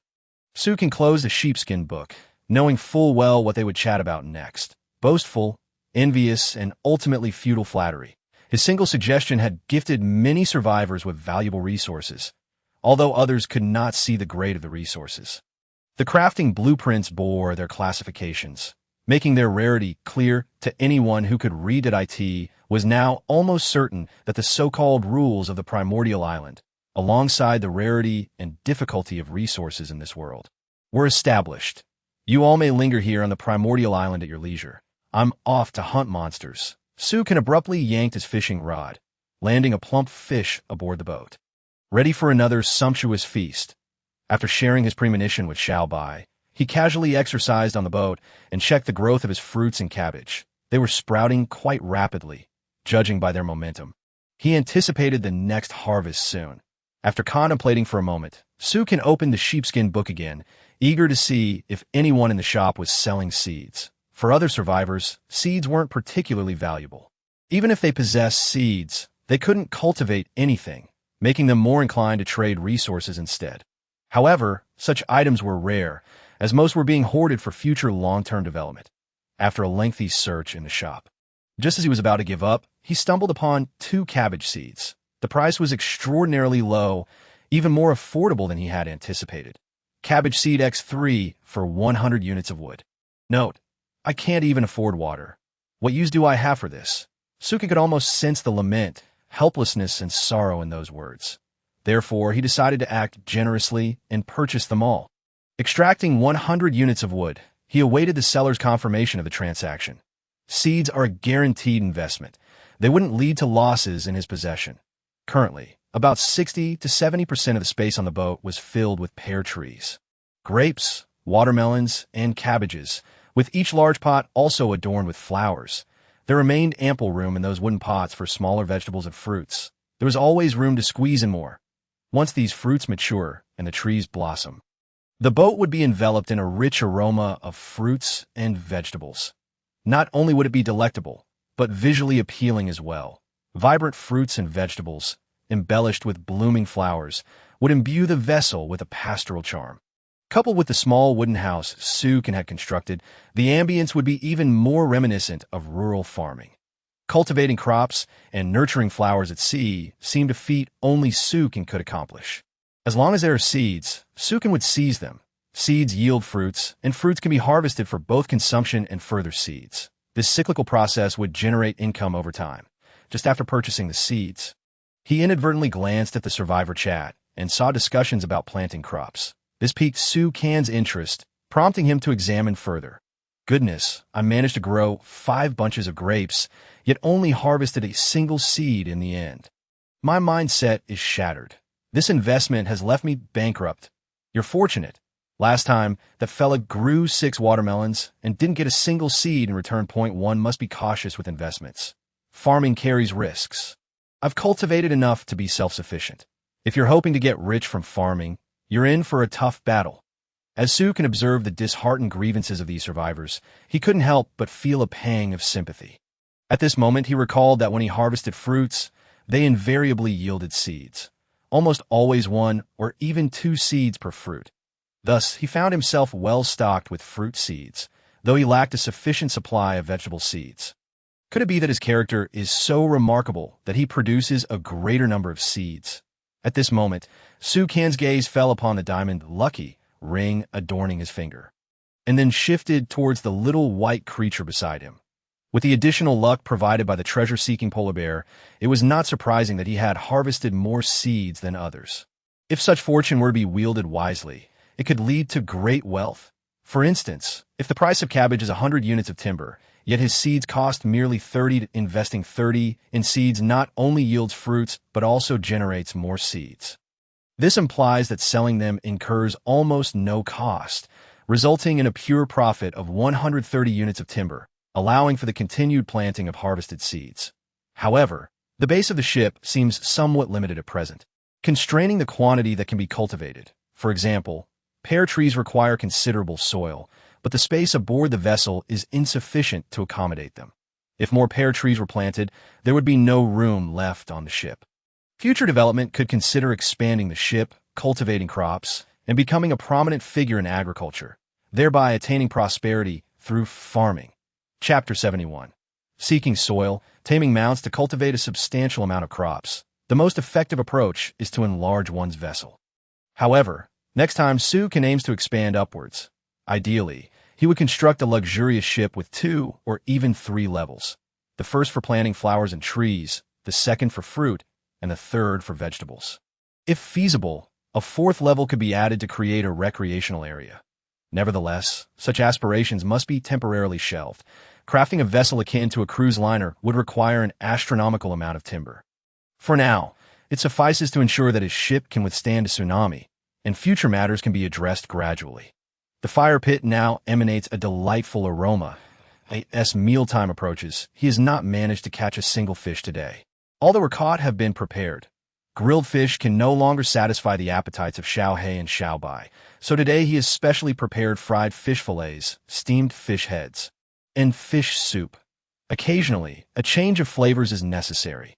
Su can close the sheepskin book, knowing full well what they would chat about next. Boastful, envious, and ultimately futile flattery. His single suggestion had gifted many survivors with valuable resources, although others could not see the grade of the resources. The crafting blueprints bore their classifications, making their rarity clear to anyone who could read at IT. Was now almost certain that the so-called rules of the primordial island, alongside the rarity and difficulty of resources in this world, were established. You all may linger here on the primordial island at your leisure. I'm off to hunt monsters. Su can abruptly yanked his fishing rod, landing a plump fish aboard the boat. Ready for another sumptuous feast. After sharing his premonition with Xiaobai, he casually exercised on the boat and checked the growth of his fruits and cabbage. They were sprouting quite rapidly, judging by their momentum. He anticipated the next harvest soon. After contemplating for a moment, Su can opened the sheepskin book again, eager to see if anyone in the shop was selling seeds. For other survivors, seeds weren't particularly valuable. Even if they possessed seeds, they couldn't cultivate anything, making them more inclined to trade resources instead. However, such items were rare, as most were being hoarded for future long-term development. After a lengthy search in the shop, just as he was about to give up, he stumbled upon 2 cabbage seeds. The price was extraordinarily low, even more affordable than he had anticipated. Cabbage seed X3 for 100 units of wood. Note, I can't even afford water. What use do I have for this? Suka could almost sense the lament, helplessness, and sorrow in those words. Therefore, he decided to act generously and purchase them all. Extracting 100 units of wood, he awaited the seller's confirmation of the transaction. Seeds are a guaranteed investment. They wouldn't lead to losses in his possession. Currently, about 60 to 70% of the space on the boat was filled with pear trees, grapes, watermelons, and cabbages, with each large pot also adorned with flowers. There remained ample room in those wooden pots for smaller vegetables and fruits. There was always room to squeeze in more. Once these fruits mature and the trees blossom, the boat would be enveloped in a rich aroma of fruits and vegetables. Not only would it be delectable, but visually appealing as well. Vibrant fruits and vegetables, embellished with blooming flowers, would imbue the vessel with a pastoral charm. Coupled with the small wooden house Sukin had constructed, the ambience would be even more reminiscent of rural farming. Cultivating crops and nurturing flowers at sea seemed a feat only Sukin could accomplish. As long as there are seeds, Sukin would seize them. Seeds yield fruits, and fruits can be harvested for both consumption and further seeds. This cyclical process would generate income over time. Just after purchasing the seeds, he inadvertently glanced at the survivor chat and saw discussions about planting crops. This piqued Sukin's interest, prompting him to examine further. Goodness, I managed to grow 5 bunches of grapes, yet only harvested a single seed in the end. My mindset is shattered. This investment has left me bankrupt. You're fortunate. Last time, the fella grew 6 watermelons and didn't get a single seed in return. Point 1 must be cautious with investments. Farming carries risks. I've cultivated enough to be self-sufficient. If you're hoping to get rich from farming, you're in for a tough battle. As Su can observe the disheartened grievances of these survivors, he couldn't help but feel a pang of sympathy. At this moment, he recalled that when he harvested fruits, they invariably yielded seeds. almost always one or even two seeds per fruit. Thus, he found himself well stocked with fruit seeds, though he lacked a sufficient supply of vegetable seeds. Could it be that his character is so remarkable that he produces a greater number of seeds? At this moment, Su Kan's gaze fell upon the diamond lucky ring adorning his finger, and then shifted towards the little white creature beside him. With the additional luck provided by the treasure-seeking polar bear, it was not surprising that he had harvested more seeds than others. If such fortune were to be wielded wisely, it could lead to great wealth. For instance, if the price of cabbage is 100 units of timber, yet his seeds cost merely 30, investing 30 in seeds not only yields fruits but also generates more seeds. This implies that selling them incurs almost no cost, resulting in a pure profit of 130 units of timber, allowing for the continued planting of harvested seeds. However, the base of the ship seems somewhat limited at present, constraining the quantity that can be cultivated. For example, pear trees require considerable soil, but the space aboard the vessel is insufficient to accommodate them. If more pear trees were planted, there would be no room left on the ship. Future development could consider expanding the ship, cultivating crops, and becoming a prominent figure in agriculture, thereby attaining prosperity through farming. Chapter 71. Seeking soil, taming mounts to cultivate a substantial amount of crops. The most effective approach is to enlarge one's vessel. However, next time Su Kan aims to expand upwards. Ideally, he would construct a luxurious ship with 2 or even 3 levels. The first for planting flowers and trees, the second for fruit, and the third for vegetables. If feasible, a 4th level could be added to create a recreational area. Nevertheless, such aspirations must be temporarily shelved. Crafting a vessel akin to a cruise liner would require an astronomical amount of timber. For now, it suffices to ensure that his ship can withstand a tsunami, and future matters can be addressed gradually. The fire pit now emanates a delightful aroma. As mealtime approaches, he has not managed to catch a single fish today. All that were caught have been prepared. Grilled fish can no longer satisfy the appetites of Xiao He and Xiao Bai, so today he has specially prepared fried fish fillets, steamed fish heads, and fish soup. Occasionally, a change of flavors is necessary.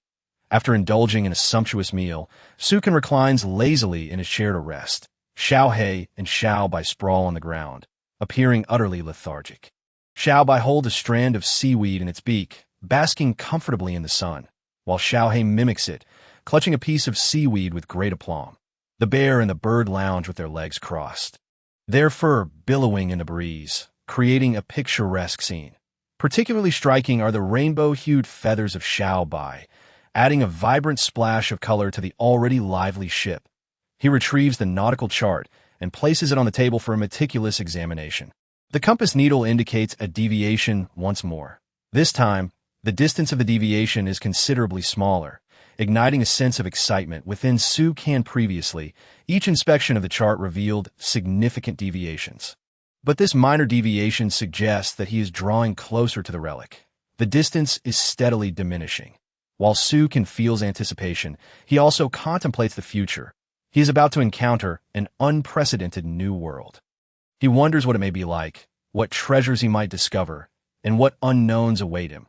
After indulging in a sumptuous meal, Su Kan reclines lazily in his chair to rest. Xiao He and Xiao Bai sprawl on the ground, appearing utterly lethargic. Xiao Bai holds a strand of seaweed in its beak, basking comfortably in the sun, while Xiao He mimics it, clutching a piece of seaweed with great aplomb. The bear and the bird lounge with their legs crossed, their fur billowing in the breeze, creating a picturesque scene. Particularly striking are the rainbow-hued feathers of Xiao Bai, adding a vibrant splash of color to the already lively ship. He retrieves the nautical chart and places it on the table for a meticulous examination. The compass needle indicates a deviation once more. This time, the distance of the deviation is considerably smaller, igniting a sense of excitement within Su Kan. Previously, each inspection of the chart revealed significant deviations. But this minor deviation suggests that he is drawing closer to the relic. The distance is steadily diminishing. While Su Kan feels anticipation, he also contemplates the future. He is about to encounter an unprecedented new world. He wonders what it may be like, what treasures he might discover, and what unknowns await him.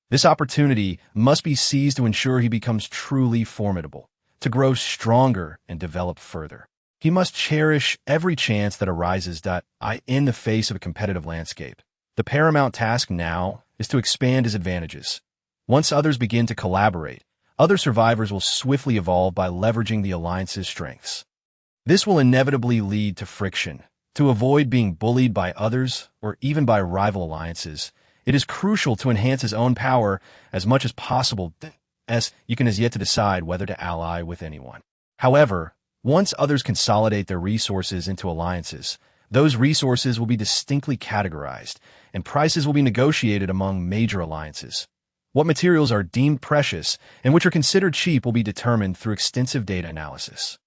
This opportunity must be seized to ensure he becomes truly formidable, to grow stronger and develop further. He must cherish every chance that arises in the face of a competitive landscape. The paramount task now is to expand his advantages. Once others begin to collaborate, other survivors will swiftly evolve by leveraging the alliance's strengths. This will inevitably lead to friction. To avoid being bullied by others or even by rival alliances, it is crucial to enhance his own power as much as possible, as you can as yet to decide whether to ally with anyone. However, once others consolidate their resources into alliances, those resources will be distinctly categorized, and prices will be negotiated among major alliances. What materials are deemed precious and which are considered cheap will be determined through extensive data analysis.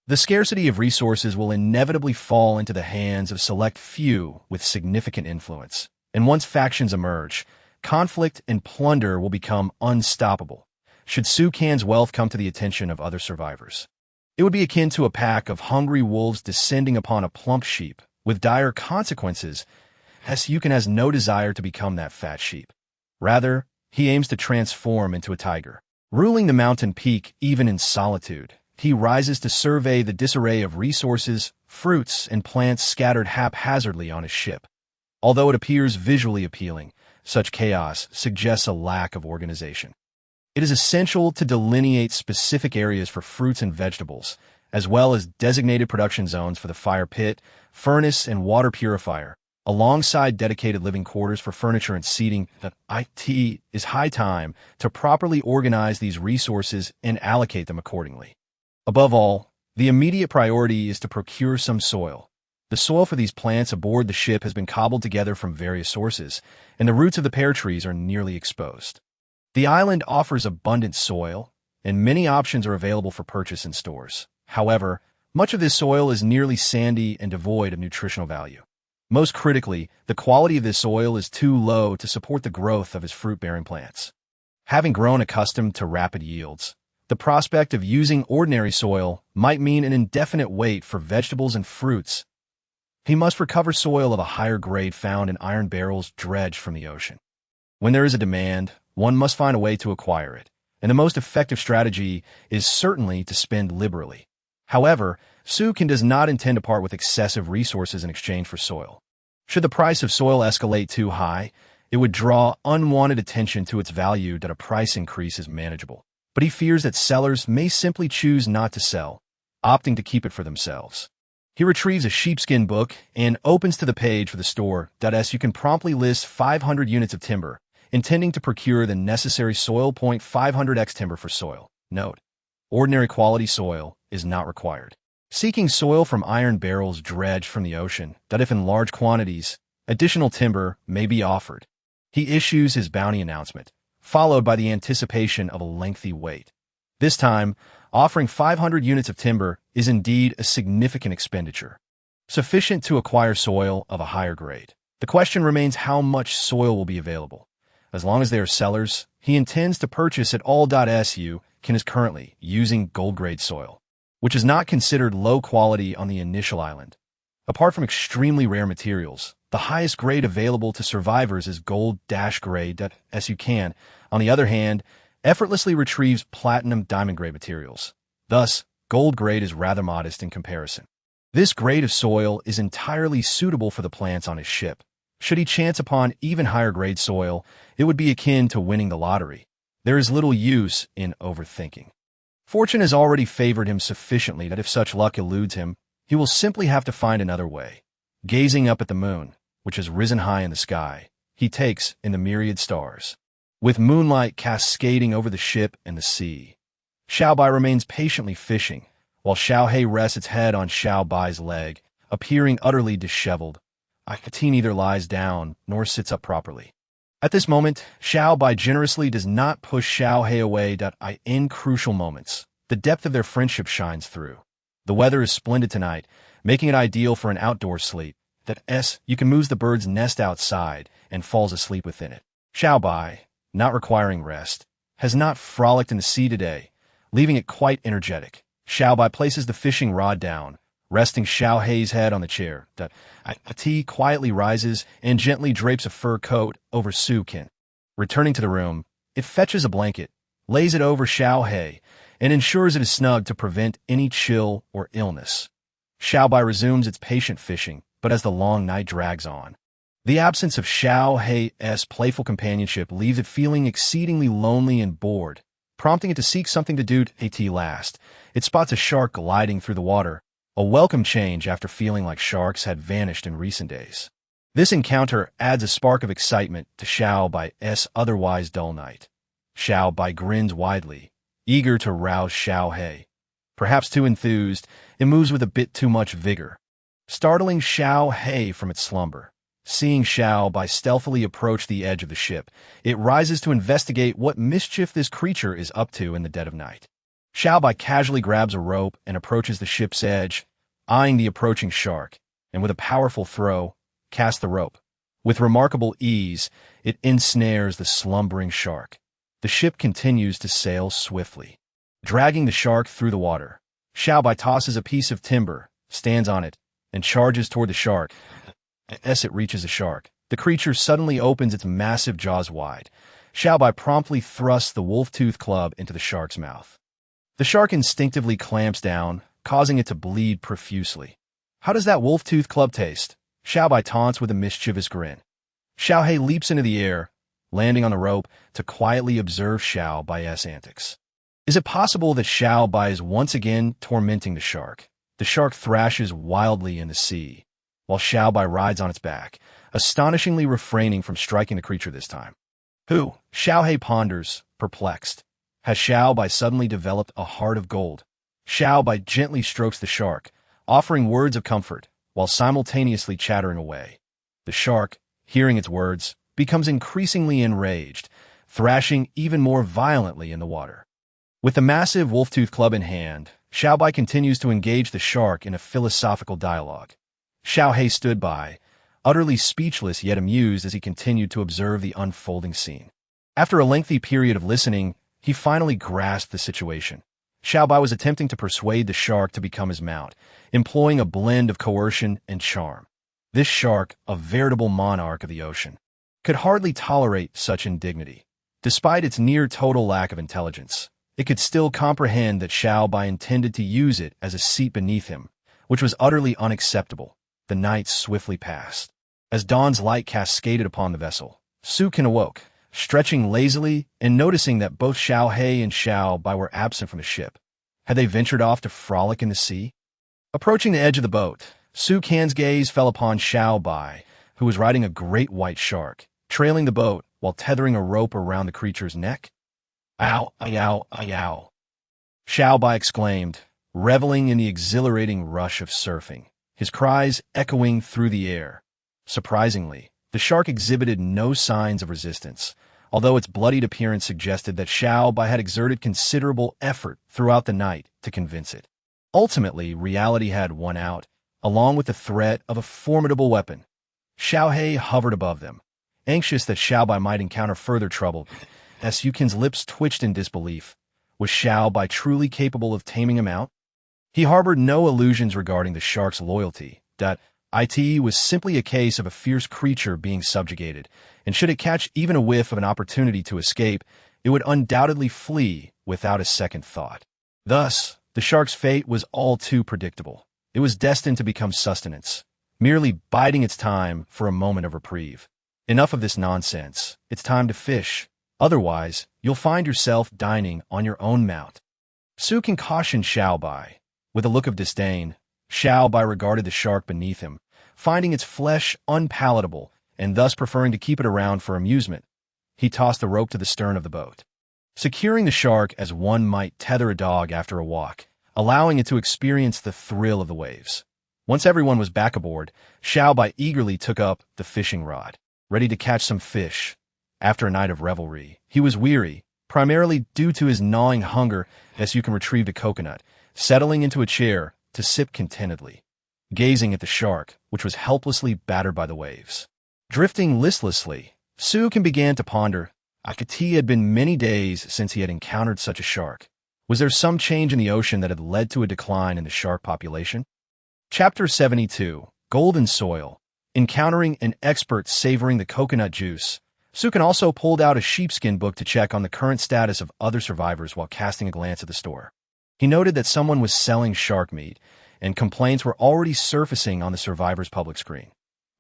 The scarcity of resources will inevitably fall into the hands of select few with significant influence, and once factions emerge, conflict and plunder will become unstoppable. Should Su Kan's wealth come to the attention of other survivors, it would be akin to a pack of hungry wolves descending upon a plump sheep, with dire consequences, as Su Kan has no desire to become that fat sheep. Rather, he aims to transform into a tiger, ruling the mountain peak even in solitude, he rises to survey the disarray of resources, fruits, and plants scattered haphazardly on his ship. Although it appears visually appealing, such chaos suggests a lack of organization. It is essential to delineate specific areas for fruits and vegetables, as well as designated production zones for the fire pit, furnace, and water purifier, alongside dedicated living quarters for furniture and seating. It is high time to properly organize these resources and allocate them accordingly. Above all, the immediate priority is to procure some soil. The soil for these plants aboard the ship has been cobbled together from various sources, and the roots of the pear trees are nearly exposed. The island offers abundant soil, and many options are available for purchase in stores. However, much of this soil is nearly sandy and devoid of nutritional value. Most critically, the quality of this soil is too low to support the growth of his fruit-bearing plants. Having grown accustomed to rapid yields, the prospect of using ordinary soil might mean an indefinite wait for vegetables and fruits. He must recover soil of a higher grade found in iron barrels dredged from the ocean. When there is a demand, one must find a way to acquire it, and the most effective strategy is certainly to spend liberally. However, Sukin does not intend to part with excessive resources in exchange for soil. Should the price of soil escalate too high, it would draw unwanted attention to its value that a price increase is manageable. But he fears that sellers may simply choose not to sell, opting to keep it for themselves. He retrieves a sheepskin book and opens to the page for the store.S. You can promptly list 500 units of timber, intending to procure the necessary soil. 500x timber for soil. Note: ordinary quality soil is not required. Seeking soil from iron barrels dredged from the ocean, that if in large quantities, additional timber may be offered. He issues his bounty announcement, followed by the anticipation of a lengthy wait. This time, offering 500 units of timber is indeed a significant expenditure, sufficient to acquire soil of a higher grade. The question remains how much soil will be available. As long as they are sellers, he intends to purchase at all.Su can is currently using gold-grade soil, which is not considered low quality on the initial island. Apart from extremely rare materials, the highest grade available to survivors is gold-grade.Su can, on the other hand, effortlessly retrieves platinum diamond grade materials. Thus, gold grade is rather modest in comparison. This grade of soil is entirely suitable for the plants on his ship. Should he chance upon even higher grade soil, it would be akin to winning the lottery. There is little use in overthinking. Fortune has already favored him sufficiently that if such luck eludes him, he will simply have to find another way. Gazing up at the moon, which has risen high in the sky, he takes in the myriad stars, with moonlight cascading over the ship and the sea. Xiaobai remains patiently fishing, while Xiaohei rests its head on Xiaobai's leg, appearing utterly disheveled. Akatin neither lies down nor sits up properly. At this moment, Xiaobai generously does not push Xiaohei away. In crucial moments, the depth of their friendship shines through. The weather is splendid tonight, making it ideal for an outdoor sleep. You can move the bird's nest outside and falls asleep within it. Xiaobai, not requiring rest, has not frolicked in the sea today, leaving it quite energetic. Xiaobai places the fishing rod down, resting Xiaohei's head on the chair. Ati quietly rises and gently drapes a fur coat over Sukin. Returning to the room, it fetches a blanket, lays it over Xiaohei, and ensures it is snug to prevent any chill or illness. Xiaobai resumes its patient fishing, but as the long night drags on, the absence of Xiaohei's playful companionship leaves it feeling exceedingly lonely and bored, prompting it to seek something to do. At last, it spots a shark gliding through the water, a welcome change after feeling like sharks had vanished in recent days. This encounter adds a spark of excitement to Xiaobai's otherwise dull night. Xiaobai grins widely, eager to rouse Xiaohei. Perhaps too enthused, it moves with a bit too much vigor, startling Xiaohei from its slumber. Seeing Xiaobai stealthily approach the edge of the ship, it rises to investigate what mischief this creature is up to in the dead of night. Xiaobai casually grabs a rope and approaches the ship's edge, eyeing the approaching shark, and with a powerful throw, casts the rope. With remarkable ease, it ensnares the slumbering shark. The ship continues to sail swiftly, dragging the shark through the water. Xiaobai tosses a piece of timber, stands on it, and charges toward the shark. As it reaches the shark, the creature suddenly opens its massive jaws wide. Xiaobai promptly thrusts the wolf-tooth club into the shark's mouth. The shark instinctively clamps down, causing it to bleed profusely. "How does that wolf-tooth club taste?" Xiaobai taunts with a mischievous grin. Xiaohei leaps into the air, landing on the rope to quietly observe Xiaobai's antics. Is it possible that Xiaobai is once again tormenting the shark? The shark thrashes wildly in the sea, while Xiaobai rides on its back, astonishingly refraining from striking the creature this time. Who? Xiaohei ponders, perplexed. Has Xiaobai suddenly developed a heart of gold? Xiaobai gently strokes the shark, offering words of comfort, while simultaneously chattering away. The shark, hearing its words, becomes increasingly enraged, thrashing even more violently in the water. With the massive wolf-tooth club in hand, Xiaobai continues to engage the shark in a philosophical dialogue. Xiaohei stood by, utterly speechless yet amused as he continued to observe the unfolding scene. After a lengthy period of listening, he finally grasped the situation. Xiaobai was attempting to persuade the shark to become his mount, employing a blend of coercion and charm. This shark, a veritable monarch of the ocean, could hardly tolerate such indignity. Despite its near-total lack of intelligence, it could still comprehend that Xiaobai intended to use it as a seat beneath him, which was utterly unacceptable. The night swiftly passed. As dawn's light cascaded upon the vessel, Sukin awoke, stretching lazily and noticing that both Xiaohei and Xiaobai were absent from the ship. Had they ventured off to frolic in the sea? Approaching the edge of the boat, Sukin's gaze fell upon Xiaobai, who was riding a great white shark, trailing the boat while tethering a rope around the creature's neck. "Ow, ow, ow." Xiaobai exclaimed, reveling in the exhilarating rush of surfing, his cries echoing through the air. Surprisingly, the shark exhibited no signs of resistance, although its bloodied appearance suggested that Xiaobai had exerted considerable effort throughout the night to convince it. Ultimately, reality had won out, along with the threat of a formidable weapon. Xiaohei hovered above them, anxious that Xiaobai might encounter further trouble. As Sukin's lips twitched in disbelief, was Xiaobai truly capable of taming him out? He harbored no illusions regarding the shark's loyalty. It was simply a case of a fierce creature being subjugated, and should it catch even a whiff of an opportunity to escape, it would undoubtedly flee without a second thought. Thus, the shark's fate was all too predictable. It was destined to become sustenance, merely biding its time for a moment of reprieve. Enough of this nonsense. It's time to fish. Otherwise, you'll find yourself dining on your own mount. Sukin cautioned Xiaobai. With a look of disdain, Xiaobai regarded the shark beneath him, finding its flesh unpalatable and thus preferring to keep it around for amusement. He tossed the rope to the stern of the boat, securing the shark as one might tether a dog after a walk, allowing it to experience the thrill of the waves. Once everyone was back aboard, Xiaobai eagerly took up the fishing rod, ready to catch some fish. After a night of revelry, he was weary, primarily due to his gnawing hunger as Sukin retrieved a coconut, settling into a chair to sip contentedly, gazing at the shark, which was helplessly battered by the waves. Drifting listlessly, Sukin began to ponder. It had been many days since he had encountered such a shark. Was there some change in the ocean that had led to a decline in the shark population? Chapter 72, Golden Soil. Encountering an expert savoring the coconut juice, Sukin also pulled out a sheepskin book to check on the current status of other survivors while casting a glance at the store. He noted that someone was selling shark meat, and complaints were already surfacing on the survivors' public screen.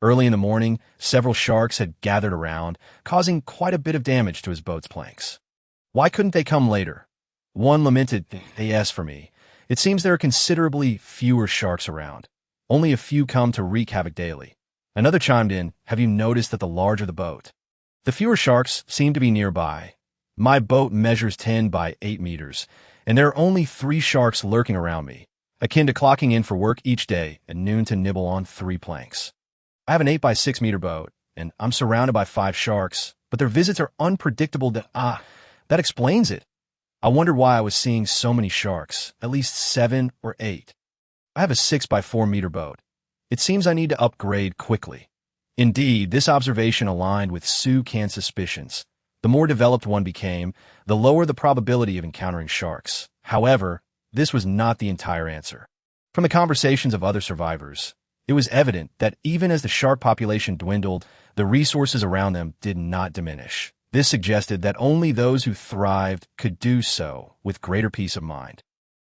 Early in the morning, several sharks had gathered around, causing quite a bit of damage to his boat's planks. Why couldn't they come later? One lamented, "They asked for me. It seems there are considerably fewer sharks around. Only a few come to wreak havoc daily." Another chimed in, "Have you noticed that the larger the boat, the fewer sharks seem to be nearby? My boat measures 10 by 8 meters, and there are only 3 sharks lurking around me, akin to clocking in for work each day at noon to nibble on 3 planks. I have an 8 by 6 meter boat, and I'm surrounded by 5 sharks, but their visits are unpredictable. That explains it. I wondered why I was seeing so many sharks, at least 7 or 8. I have a 6 by 4 meter boat. It seems I need to upgrade quickly." Indeed, this observation aligned with Sukin's suspicions. The more developed one became, the lower the probability of encountering sharks. However, this was not the entire answer. From the conversations of other survivors, it was evident that even as the shark population dwindled, the resources around them did not diminish. This suggested that only those who thrived could do so with greater peace of mind.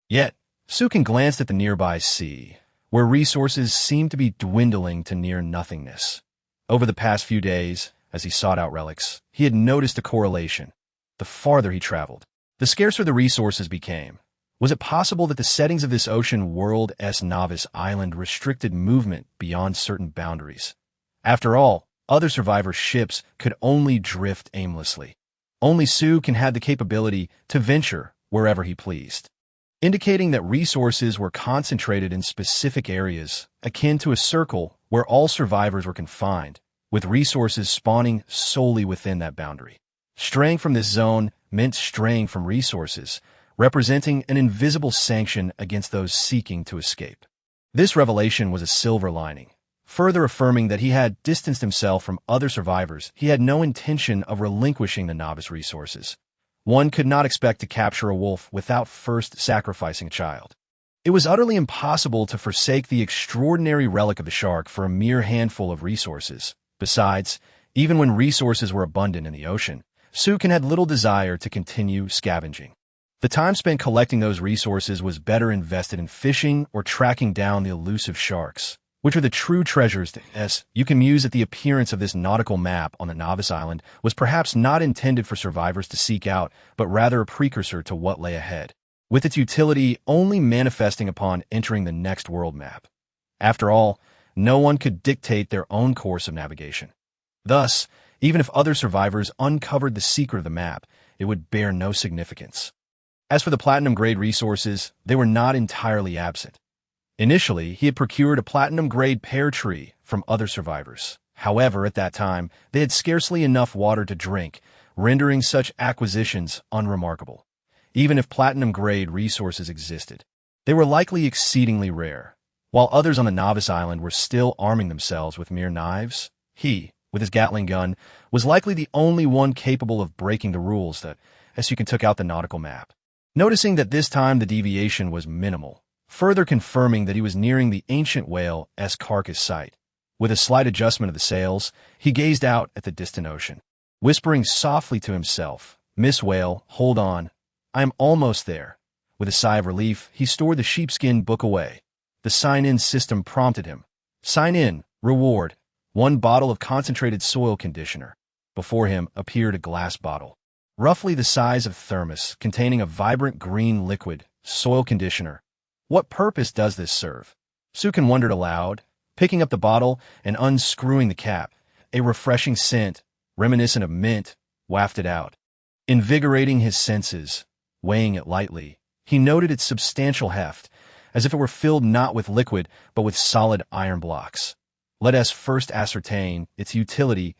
Yet, Sukin glanced at the nearby sea, where resources seemed to be dwindling to near nothingness. Over the past few days, as he sought out relics, he had noticed a correlation. The farther he traveled, the scarcer the resources became. Was it possible that the settings of this ocean world-s novice island restricted movement beyond certain boundaries? After all, other survivor ships could only drift aimlessly. Only Sukin had the capability to venture wherever he pleased, indicating that resources were concentrated in specific areas, akin to a circle where all survivors were confined, with resources spawning solely within that boundary. Straying from this zone meant straying from resources, representing an invisible sanction against those seeking to escape. This revelation was a silver lining, further affirming that he had distanced himself from other survivors. He had no intention of relinquishing the novice resources. One could not expect to capture a wolf without first sacrificing a child. It was utterly impossible to forsake the extraordinary relic of the shark for a mere handful of resources. Besides, even when resources were abundant in the ocean, Sukin had little desire to continue scavenging. The time spent collecting those resources was better invested in fishing or tracking down the elusive sharks, which are the true treasures you can muse. At the appearance of this nautical map on the novice island was perhaps not intended for survivors to seek out, but rather a precursor to what lay ahead, with its utility only manifesting upon entering the next world map. After all, no one could dictate their own course of navigation. Thus, even if other survivors uncovered the secret of the map, it would bear no significance. As for the platinum-grade resources, they were not entirely absent. Initially, he had procured a platinum-grade pear tree from other survivors. However, at that time, they had scarcely enough water to drink, rendering such acquisitions unremarkable. Even if platinum-grade resources existed, they were likely exceedingly rare. While others on the novice island were still arming themselves with mere knives, he, with his Gatling gun, was likely the only one capable of breaking the rules that, as you can took out the nautical map. Noticing that this time the deviation was minimal, further confirming that he was nearing the ancient whale-s carcass site. With a slight adjustment of the sails, he gazed out at the distant ocean, whispering softly to himself, "Miss Whale, hold on. I am almost there." With a sigh of relief, he stored the sheepskin book away. The sign-in system prompted him. Sign in, reward, 1 bottle of concentrated soil conditioner. Before him appeared a glass bottle, roughly the size of thermos, containing a vibrant green liquid, soil conditioner. What purpose does this serve? Sukin wondered aloud, picking up the bottle and unscrewing the cap. A refreshing scent, reminiscent of mint, wafted out. Invigorating his senses, weighing it lightly, he noted its substantial heft, as if it were filled not with liquid, but with solid iron blocks. Let us first ascertain its utility,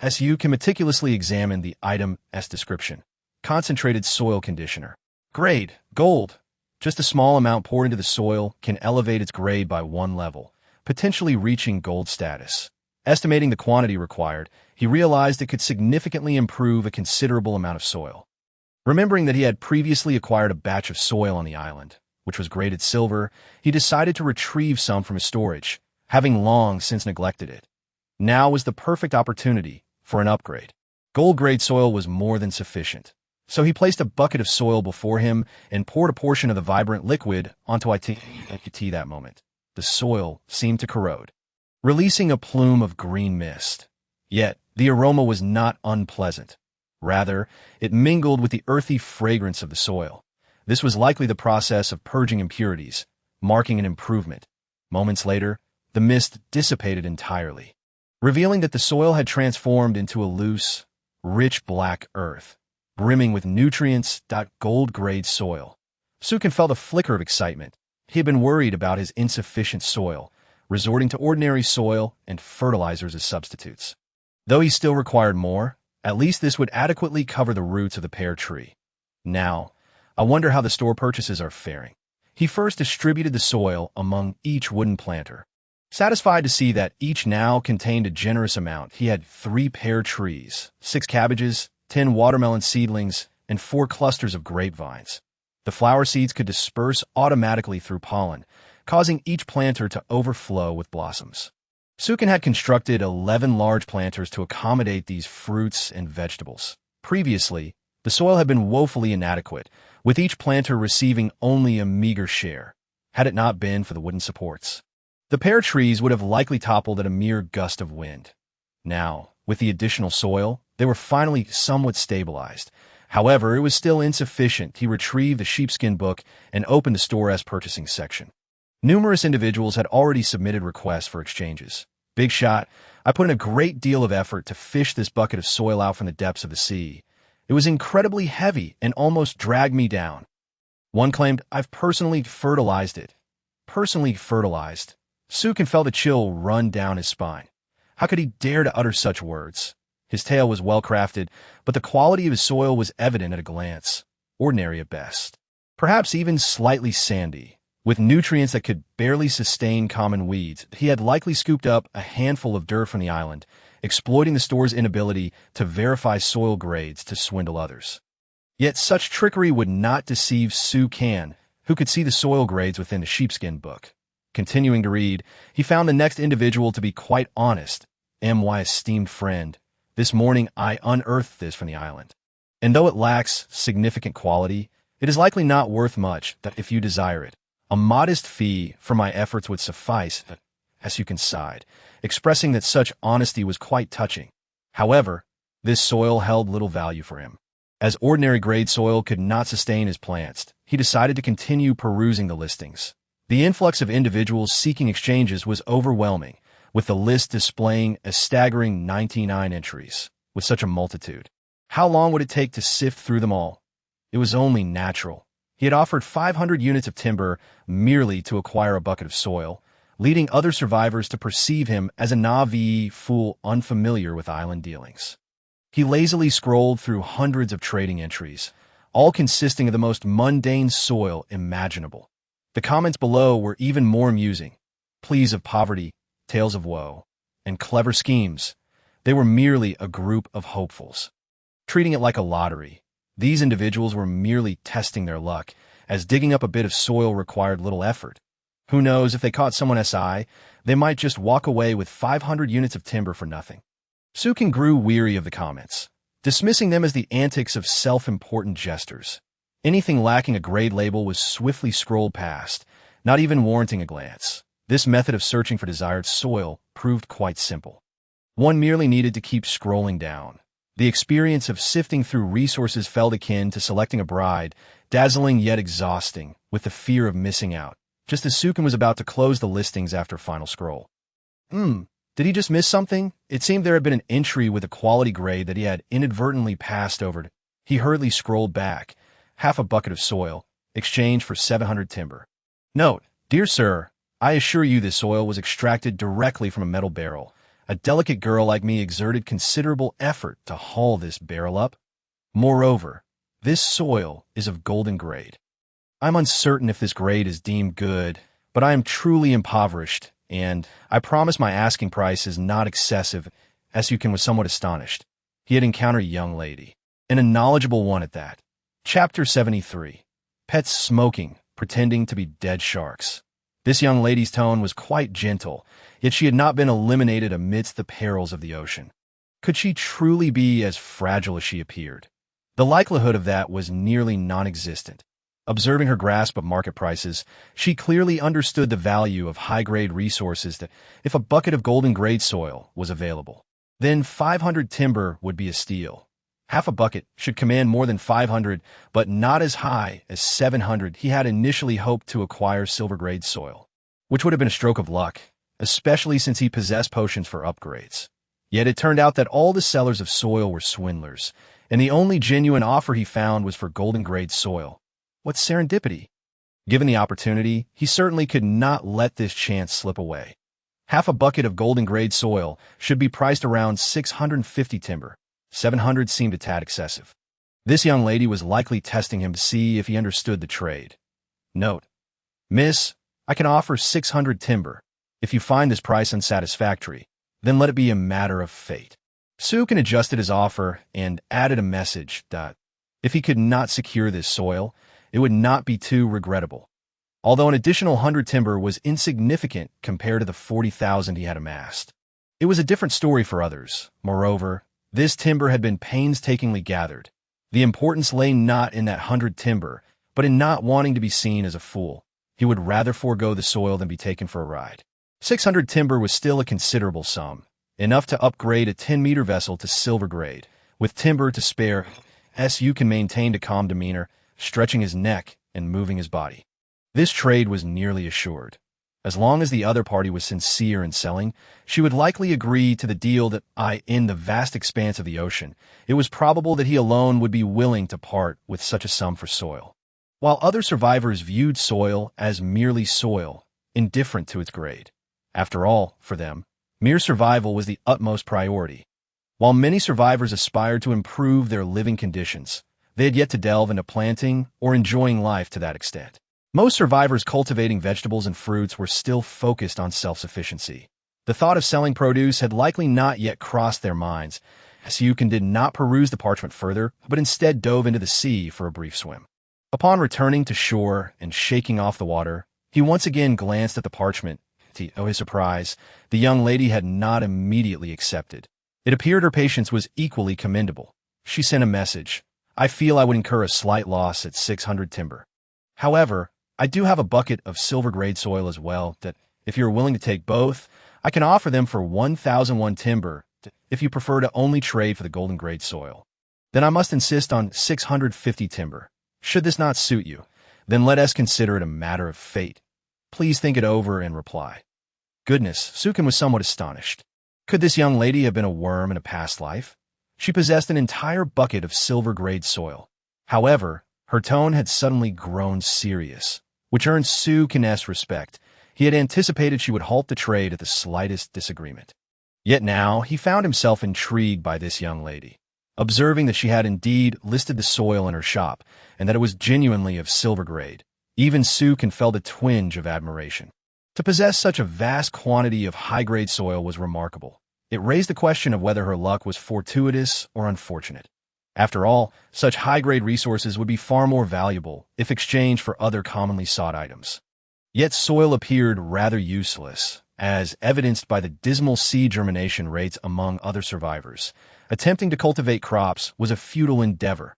as you can meticulously examine the item's description. Concentrated soil conditioner. Grade, gold. Just a small amount poured into the soil can elevate its grade by 1 level, potentially reaching gold status. Estimating the quantity required, he realized it could significantly improve a considerable amount of soil. Remembering that he had previously acquired a batch of soil on the island, which was graded silver, he decided to retrieve some from his storage, having long since neglected it. Now was the perfect opportunity for an upgrade. Gold-grade soil was more than sufficient, so he placed a bucket of soil before him and poured a portion of the vibrant liquid onto it. That moment, the soil seemed to corrode, releasing a plume of green mist. Yet, the aroma was not unpleasant. Rather, it mingled with the earthy fragrance of the soil. This was likely the process of purging impurities, marking an improvement. Moments later, the mist dissipated entirely, revealing that the soil had transformed into a loose, rich black earth, brimming with nutrients. Gold-grade soil. Sukin felt a flicker of excitement. He had been worried about his insufficient soil, resorting to ordinary soil and fertilizers as substitutes. Though he still required more, at least this would adequately cover the roots of the pear tree. Now, I wonder how the store purchases are faring. He first distributed the soil among each wooden planter. Satisfied to see that each now contained a generous amount, he had 3 pear trees, 6 cabbages, 10 watermelon seedlings, and 4 clusters of grapevines. The flower seeds could disperse automatically through pollen, causing each planter to overflow with blossoms. Sukin had constructed 11 large planters to accommodate these fruits and vegetables. Previously, the soil had been woefully inadequate, with each planter receiving only a meager share, had it not been for the wooden supports. The pear trees would have likely toppled at a mere gust of wind. Now, with the additional soil, they were finally somewhat stabilized. However, it was still insufficient. He retrieved the sheepskin book and opened the store's purchasing section. Numerous individuals had already submitted requests for exchanges. Big shot, I put in a great deal of effort to fish this bucket of soil out from the depths of the sea. It was incredibly heavy and almost dragged me down. One claimed, I've personally fertilized it. Personally fertilized. Sukin felt a chill run down his spine. How could he dare to utter such words? His tale was well crafted, but the quality of his soil was evident at a glance. Ordinary at best. Perhaps even slightly sandy. With nutrients that could barely sustain common weeds, he had likely scooped up a handful of dirt from the island, exploiting the store's inability to verify soil grades to swindle others. Yet such trickery would not deceive Sukin, who could see the soil grades within the sheepskin book. Continuing to read, he found the next individual to be quite honest. My esteemed friend, this morning I unearthed this from the island. And though it lacks significant quality, it is likely not worth much that if you desire it. A modest fee for my efforts would suffice, as you can sighed, expressing that such honesty was quite touching. However, this soil held little value for him. As ordinary grade soil could not sustain his plants, he decided to continue perusing the listings. The influx of individuals seeking exchanges was overwhelming, with the list displaying a staggering 99 entries. With such a multitude, how long would it take to sift through them all? It was only natural. He had offered 500 units of timber merely to acquire a bucket of soil, leading other survivors to perceive him as a naive fool unfamiliar with island dealings. He lazily scrolled through hundreds of trading entries, all consisting of the most mundane soil imaginable. The comments below were even more amusing. Pleas of poverty, tales of woe, and clever schemes. They were merely a group of hopefuls. Treating it like a lottery, these individuals were merely testing their luck, as digging up a bit of soil required little effort. Who knows, if they caught someone SI, they might just walk away with 500 units of timber for nothing. Sukin grew weary of the comments, dismissing them as the antics of self-important jesters. Anything lacking a grade label was swiftly scrolled past, not even warranting a glance. This method of searching for desired soil proved quite simple. One merely needed to keep scrolling down. The experience of sifting through resources felt akin to selecting a bride, dazzling yet exhausting, with the fear of missing out, just as Sukin was about to close the listings after final scroll. Did he just miss something? It seemed there had been an entry with a quality grade that he had inadvertently passed over. He hurriedly scrolled back. Half a bucket of soil, exchange for 700 timber. Note, dear sir, I assure you this soil was extracted directly from a metal barrel. A delicate girl like me exerted considerable effort to haul this barrel up. Moreover, this soil is of golden grade. I'm uncertain if this grade is deemed good, but I am truly impoverished, and I promise my asking price is not excessive. As Sukin was somewhat astonished. He had encountered a young lady, and a knowledgeable one at that. Chapter 73. Pets smoking, pretending to be dead sharks. This young lady's tone was quite gentle, yet she had not been eliminated amidst the perils of the ocean. Could she truly be as fragile as she appeared? The likelihood of that was nearly non-existent. Observing her grasp of market prices, she clearly understood the value of high-grade resources that if a bucket of golden-grade soil was available, then 500 timber would be a steal. Half a bucket should command more than 500, but not as high as 700. He had initially hoped to acquire silver-grade soil, which would have been a stroke of luck, especially since he possessed potions for upgrades. Yet it turned out that all the sellers of soil were swindlers, and the only genuine offer he found was for golden-grade soil. What serendipity! Given the opportunity, he certainly could not let this chance slip away. Half a bucket of golden-grade soil should be priced around 650 timber. 700 seemed a tad excessive. This young lady was likely testing him to see if he understood the trade. Note, Miss, I can offer 600 timber. If you find this price unsatisfactory, then let it be a matter of fate. Sukin adjusted his offer and added a message that, if he could not secure this soil, it would not be too regrettable. although an additional 100 timber was insignificant compared to the 40,000 he had amassed. It was a different story for others. Moreover, this timber had been painstakingly gathered. The importance lay not in that 100 timber, but in not wanting to be seen as a fool. He would rather forego the soil than be taken for a ride. 600 timber was still a considerable sum, enough to upgrade a 10-meter vessel to silver grade. With timber to spare, Su can maintain a calm demeanor, stretching his neck and moving his body. This trade was nearly assured. As long as the other party was sincere in selling, she would likely agree to the deal that in the vast expanse of the ocean, it was probable that he alone would be willing to part with such a sum for soil. While other survivors viewed soil as merely soil, indifferent to its grade. After all, for them, mere survival was the utmost priority. While many survivors aspired to improve their living conditions, they had yet to delve into planting or enjoying life to that extent. Most survivors cultivating vegetables and fruits were still focused on self-sufficiency. The thought of selling produce had likely not yet crossed their minds, as Yukon did not peruse the parchment further, but instead dove into the sea for a brief swim. Upon returning to shore and shaking off the water, he once again glanced at the parchment. To his surprise, the young lady had not immediately accepted. It appeared her patience was equally commendable. She sent a message. I feel I would incur a slight loss at 600 timber. However, I do have a bucket of silver-grade soil as well that, if you're willing to take both, I can offer them for 1,001 timber if you prefer to only trade for the golden-grade soil. Then I must insist on 650 timber. Should this not suit you, then let us consider it a matter of fate. Please think it over and reply. Goodness, Sukin was somewhat astonished. Could this young lady have been a worm in a past life? She possessed an entire bucket of silver-grade soil. However, her tone had suddenly grown serious, which earned Sukin's respect. He had anticipated she would halt the trade at the slightest disagreement. Yet now he found himself intrigued by this young lady. Observing that she had indeed listed the soil in her shop, and that it was genuinely of silver grade, even Sukin felt a twinge of admiration. To possess such a vast quantity of high-grade soil was remarkable. It raised the question of whether her luck was fortuitous or unfortunate. After all, such high-grade resources would be far more valuable if exchanged for other commonly sought items. Yet soil appeared rather useless, as evidenced by the dismal seed germination rates among other survivors. Attempting to cultivate crops was a futile endeavor.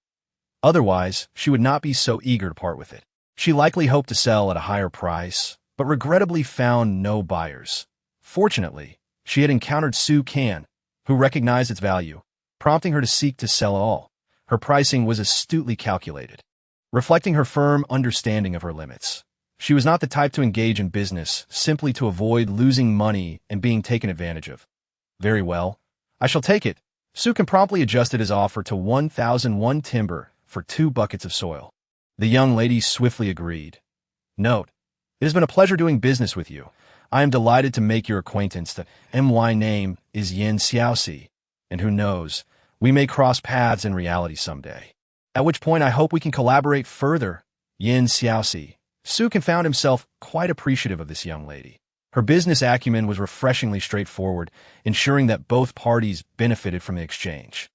Otherwise, she would not be so eager to part with it. She likely hoped to sell at a higher price, but regrettably found no buyers. Fortunately, she had encountered Su Kan, who recognized its value, prompting her to seek to sell all. Her pricing was astutely calculated, reflecting her firm understanding of her limits. She was not the type to engage in business simply to avoid losing money and being taken advantage of. Very well, I shall take it. Sukin promptly adjusted his offer to 1,001 timber for 2 buckets of soil. The young lady swiftly agreed. Note, it has been a pleasure doing business with you. I am delighted to make your acquaintance. The MY name is Yin Xiaoxi, and who knows, we may cross paths in reality someday. At which point I hope we can collaborate further. Yin Xiaoxi. Sukin found himself quite appreciative of this young lady. Her business acumen was refreshingly straightforward, ensuring that both parties benefited from the exchange.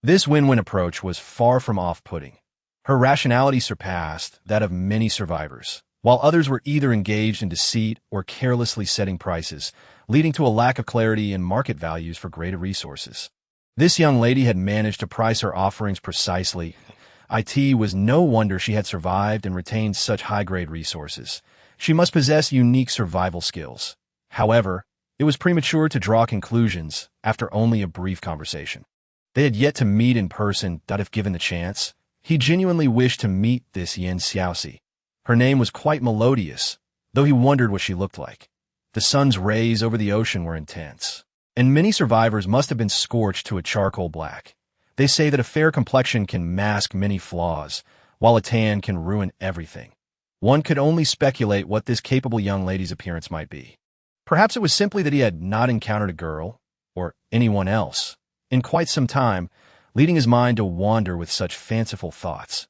This win-win approach was far from off-putting. Her rationality surpassed that of many survivors, while others were either engaged in deceit or carelessly setting prices, leading to a lack of clarity in market values for greater resources. This young lady had managed to price her offerings precisely. It was no wonder she had survived and retained such high-grade resources. She must possess unique survival skills. However, it was premature to draw conclusions after only a brief conversation. They had yet to meet in person, but if given the chance, he genuinely wished to meet this Yin Xiaoxi. Her name was quite melodious, though he wondered what she looked like. The sun's rays over the ocean were intense, and many survivors must have been scorched to a charcoal black. They say that a fair complexion can mask many flaws, while a tan can ruin everything. One could only speculate what this capable young lady's appearance might be. Perhaps it was simply that he had not encountered a girl, or anyone else, in quite some time, leading his mind to wander with such fanciful thoughts.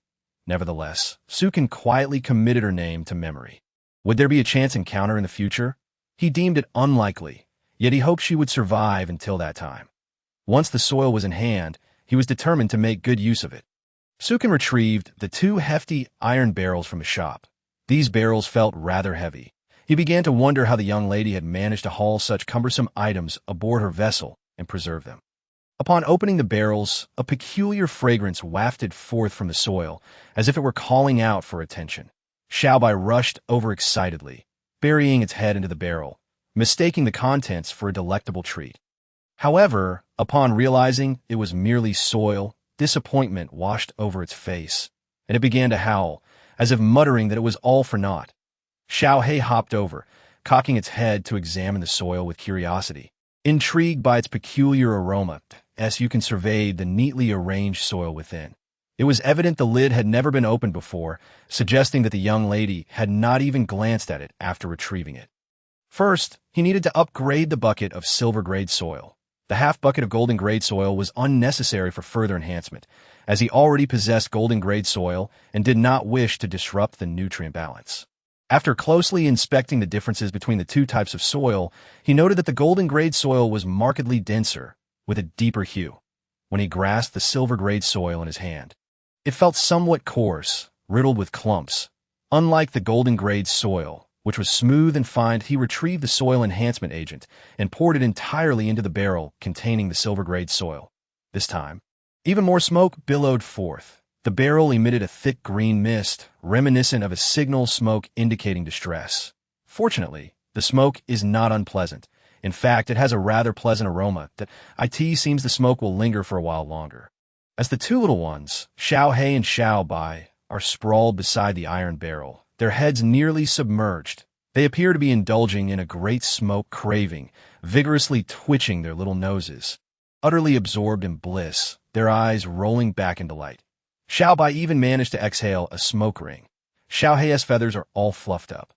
Nevertheless, Sukin quietly committed her name to memory. Would there be a chance encounter in the future? He deemed it unlikely, yet he hoped she would survive until that time. Once the soil was in hand, he was determined to make good use of it. Sukin retrieved the 2 hefty iron barrels from his shop. These barrels felt rather heavy. He began to wonder how the young lady had managed to haul such cumbersome items aboard her vessel and preserve them. Upon opening the barrels, a peculiar fragrance wafted forth from the soil, as if it were calling out for attention. Xiaobai rushed over excitedly, burying its head into the barrel, mistaking the contents for a delectable treat. However, upon realizing it was merely soil, disappointment washed over its face, and it began to howl, as if muttering that it was all for naught. Xiao Hei hopped over, cocking its head to examine the soil with curiosity. Intrigued by its peculiar aroma, Su surveyed the neatly arranged soil within. It was evident the lid had never been opened before, suggesting that the young lady had not even glanced at it after retrieving it. First, he needed to upgrade the bucket of silver-grade soil. The half-bucket of golden-grade soil was unnecessary for further enhancement, as he already possessed golden-grade soil and did not wish to disrupt the nutrient balance. After closely inspecting the differences between the two types of soil, he noted that the golden-grade soil was markedly denser, with a deeper hue. When he grasped the silver-grade soil in his hand, it felt somewhat coarse, riddled with clumps. Unlike the golden-grade soil, which was smooth and fine, he retrieved the soil enhancement agent and poured it entirely into the barrel containing the silver-grade soil. This time, even more smoke billowed forth. The barrel emitted a thick green mist, reminiscent of a signal smoke indicating distress. Fortunately, the smoke is not unpleasant. In fact, it has a rather pleasant aroma that seems the smoke will linger for a while longer. As the two little ones, Xiao Hei and Xiao Bai, are sprawled beside the iron barrel, their heads nearly submerged, they appear to be indulging in a great smoke craving, vigorously twitching their little noses. Utterly absorbed in bliss, their eyes rolling back in delight. Xiao Bai even managed to exhale a smoke ring. Xiao Hei's feathers are all fluffed up.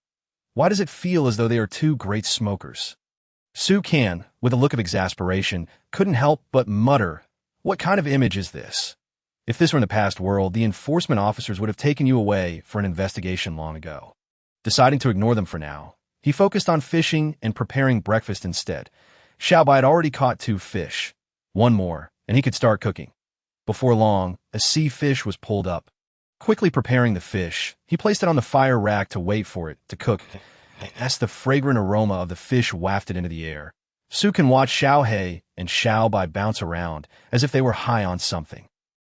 Why does it feel as though they are two great smokers? Su Kan, with a look of exasperation, couldn't help but mutter, "What kind of image is this? If this were in the past world, the enforcement officers would have taken you away for an investigation long ago." Deciding to ignore them for now, he focused on fishing and preparing breakfast instead. Xiao Bai had already caught 2 fish. One more, and he could start cooking. Before long, a sea fish was pulled up. Quickly preparing the fish, he placed it on the fire rack to wait for it to cook. As the fragrant aroma of the fish wafted into the air, Su Kan watched Xiao Hei and Xiao Bai bounce around as if they were high on something.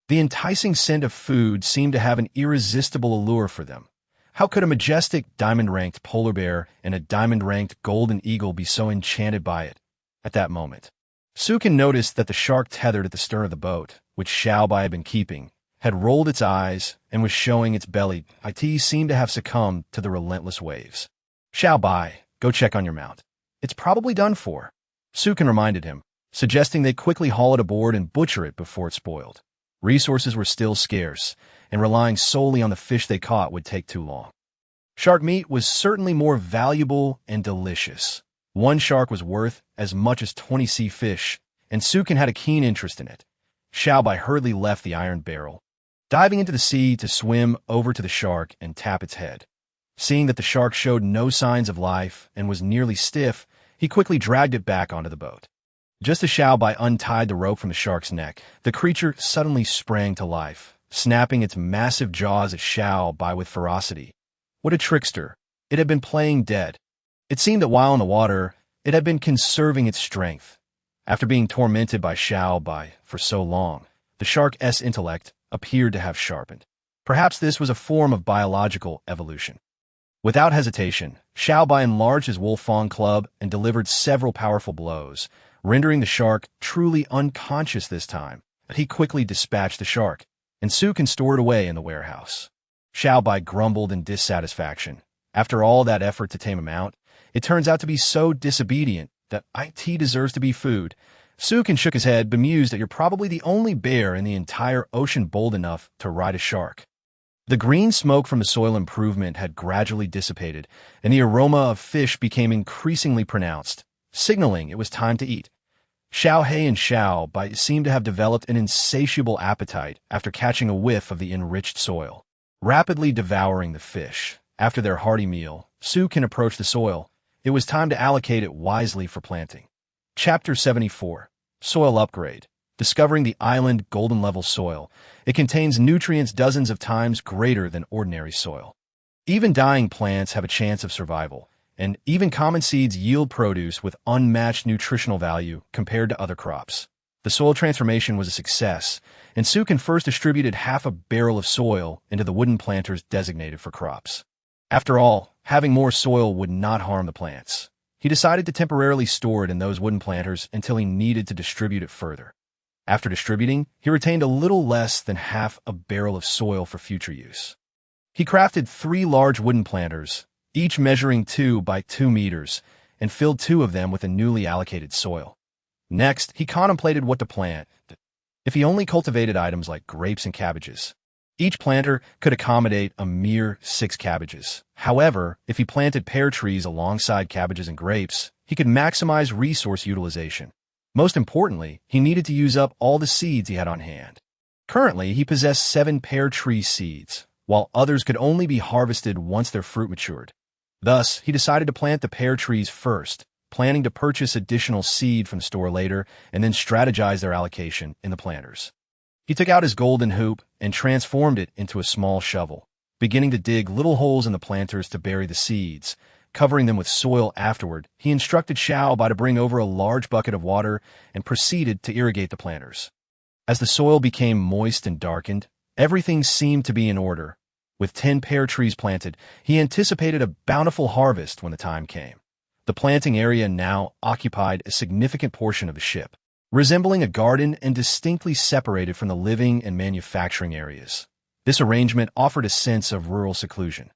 The enticing scent of food seemed to have an irresistible allure for them. How could a majestic diamond-ranked polar bear and a diamond-ranked golden eagle be so enchanted by it? At that moment, Su Kan noticed that the shark tethered at the stern of the boat, which Xiao Bai had been keeping, had rolled its eyes and was showing its belly. It seemed to have succumbed to the relentless waves. "Xiao Bai, go check on your mount. It's probably done for," Su Kan reminded him, suggesting they quickly haul it aboard and butcher it before it spoiled. Resources were still scarce, and relying solely on the fish they caught would take too long. Shark meat was certainly more valuable and delicious. One shark was worth as much as 20 sea fish, and Su Kan had a keen interest in it. Xiao Bai hurriedly left the iron barrel, diving into the sea to swim over to the shark and tap its head. Seeing that the shark showed no signs of life and was nearly stiff, he quickly dragged it back onto the boat. Just as Xiao Bai untied the rope from the shark's neck, the creature suddenly sprang to life, snapping its massive jaws at Xiao Bai with ferocity. What a trickster! It had been playing dead. It seemed that while in the water, it had been conserving its strength. After being tormented by Xiao Bai for so long, the shark's intellect appeared to have sharpened. Perhaps this was a form of biological evolution. Without hesitation, Xiao Bai enlarged his wolf-fang club and delivered several powerful blows, rendering the shark truly unconscious this time. He quickly dispatched the shark, and Su Kan stored it away in the warehouse. Xiao Bai grumbled in dissatisfaction. After all that effort to tame him out, it turns out to be so disobedient that it deserves to be food. Su Kan shook his head, bemused that you're probably the only bear in the entire ocean bold enough to ride a shark. The green smoke from the soil improvement had gradually dissipated, and the aroma of fish became increasingly pronounced, signaling it was time to eat. Xiao Hei and Xiao Bai seemed to have developed an insatiable appetite after catching a whiff of the enriched soil. Rapidly devouring the fish, after their hearty meal, Su Kan approached the soil. It was time to allocate it wisely for planting. Chapter 74. Soil Upgrade. Discovering the island golden level soil. It contains nutrients dozens of times greater than ordinary soil. Even dying plants have a chance of survival, and even common seeds yield produce with unmatched nutritional value compared to other crops. The soil transformation was a success, and Sukin first distributed half a barrel of soil into the wooden planters designated for crops. After all, having more soil would not harm the plants. He decided to temporarily store it in those wooden planters until he needed to distribute it further. After distributing, he retained a little less than half a barrel of soil for future use. He crafted 3 large wooden planters, each measuring 2 by 2 meters, and filled 2 of them with a newly allocated soil. Next, he contemplated what to plant. If he only cultivated items like grapes and cabbages, each planter could accommodate a mere 6 cabbages. However, if he planted pear trees alongside cabbages and grapes, he could maximize resource utilization. Most importantly, he needed to use up all the seeds he had on hand. Currently, he possessed 7 pear tree seeds, while others could only be harvested once their fruit matured. Thus, he decided to plant the pear trees first, planning to purchase additional seed from the store later and then strategize their allocation in the planters. He took out his golden hoop and transformed it into a small shovel, beginning to dig little holes in the planters to bury the seeds. Covering them with soil afterward, he instructed Xiao to bring over a large bucket of water and proceeded to irrigate the planters. As the soil became moist and darkened, everything seemed to be in order. With 10 pear trees planted, he anticipated a bountiful harvest when the time came. The planting area now occupied a significant portion of the ship, resembling a garden and distinctly separated from the living and manufacturing areas. This arrangement offered a sense of rural seclusion.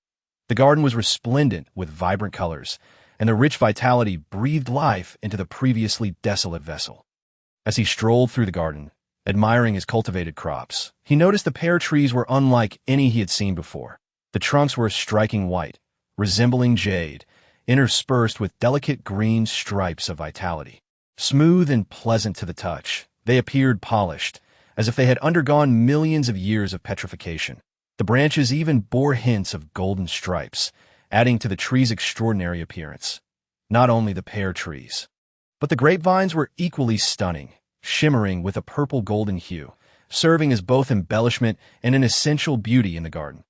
The garden was resplendent with vibrant colors, and the rich vitality breathed life into the previously desolate vessel. As he strolled through the garden, admiring his cultivated crops, he noticed the pear trees were unlike any he had seen before. The trunks were a striking white, resembling jade, interspersed with delicate green stripes of vitality. Smooth and pleasant to the touch, they appeared polished, as if they had undergone millions of years of petrification. The branches even bore hints of golden stripes, adding to the tree's extraordinary appearance. Not only the pear trees, but the grapevines were equally stunning, shimmering with a purple-golden hue, serving as both embellishment and an essential beauty in the garden.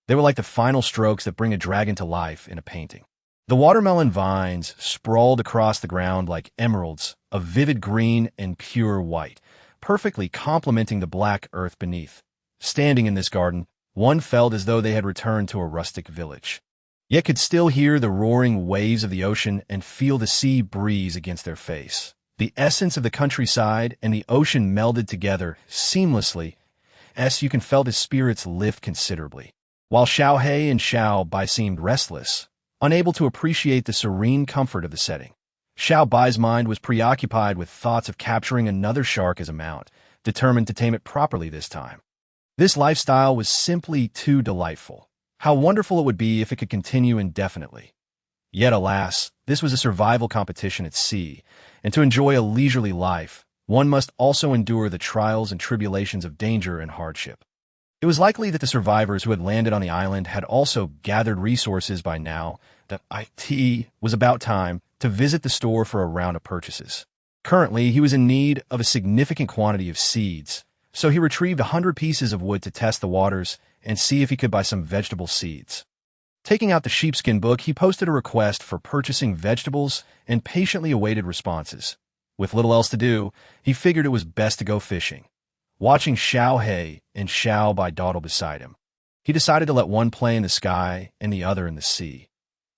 They were like the final strokes that bring a dragon to life in a painting. The watermelon vines sprawled across the ground like emeralds of vivid green and pure white, perfectly complementing the black earth beneath. Standing in this garden, one felt as though they had returned to a rustic village, yet could still hear the roaring waves of the ocean and feel the sea breeze against their face. The essence of the countryside and the ocean melded together seamlessly, as you can felt his spirits lift considerably. While Xiao He and Xiao Bai seemed restless, unable to appreciate the serene comfort of the setting. Xiao Bai's mind was preoccupied with thoughts of capturing another shark as a mount, determined to tame it properly this time. This lifestyle was simply too delightful. How wonderful it would be if it could continue indefinitely. Yet alas, this was a survival competition at sea, and to enjoy a leisurely life, one must also endure the trials and tribulations of danger and hardship. It was likely that the survivors who had landed on the island had also gathered resources by now, that it was about time to visit the store for a round of purchases. Currently, he was in need of a significant quantity of seeds, so he retrieved 100 pieces of wood to test the waters and see if he could buy some vegetable seeds. Taking out the sheepskin book, he posted a request for purchasing vegetables and patiently awaited responses. With little else to do, he figured it was best to go fishing. Watching Xiao He and Xiao Bai dawdle beside him, he decided to let one play in the sky and the other in the sea.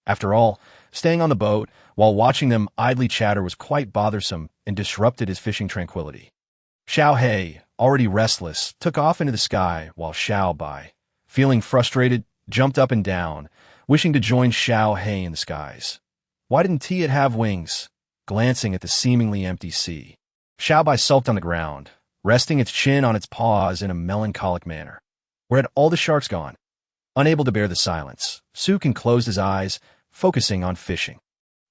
After all, staying on the boat while watching them idly chatter was quite bothersome and disrupted his fishing tranquility. Xiao He, already restless, took off into the sky while Xiao Bai, feeling frustrated, jumped up and down, wishing to join Xiao He in the skies. Why didn't it have wings? Glancing at the seemingly empty sea, Xiao Bai sulked on the ground, resting its chin on its paws in a melancholic manner. Where had all the sharks gone? Unable to bear the silence, Sukin closed his eyes, focusing on fishing.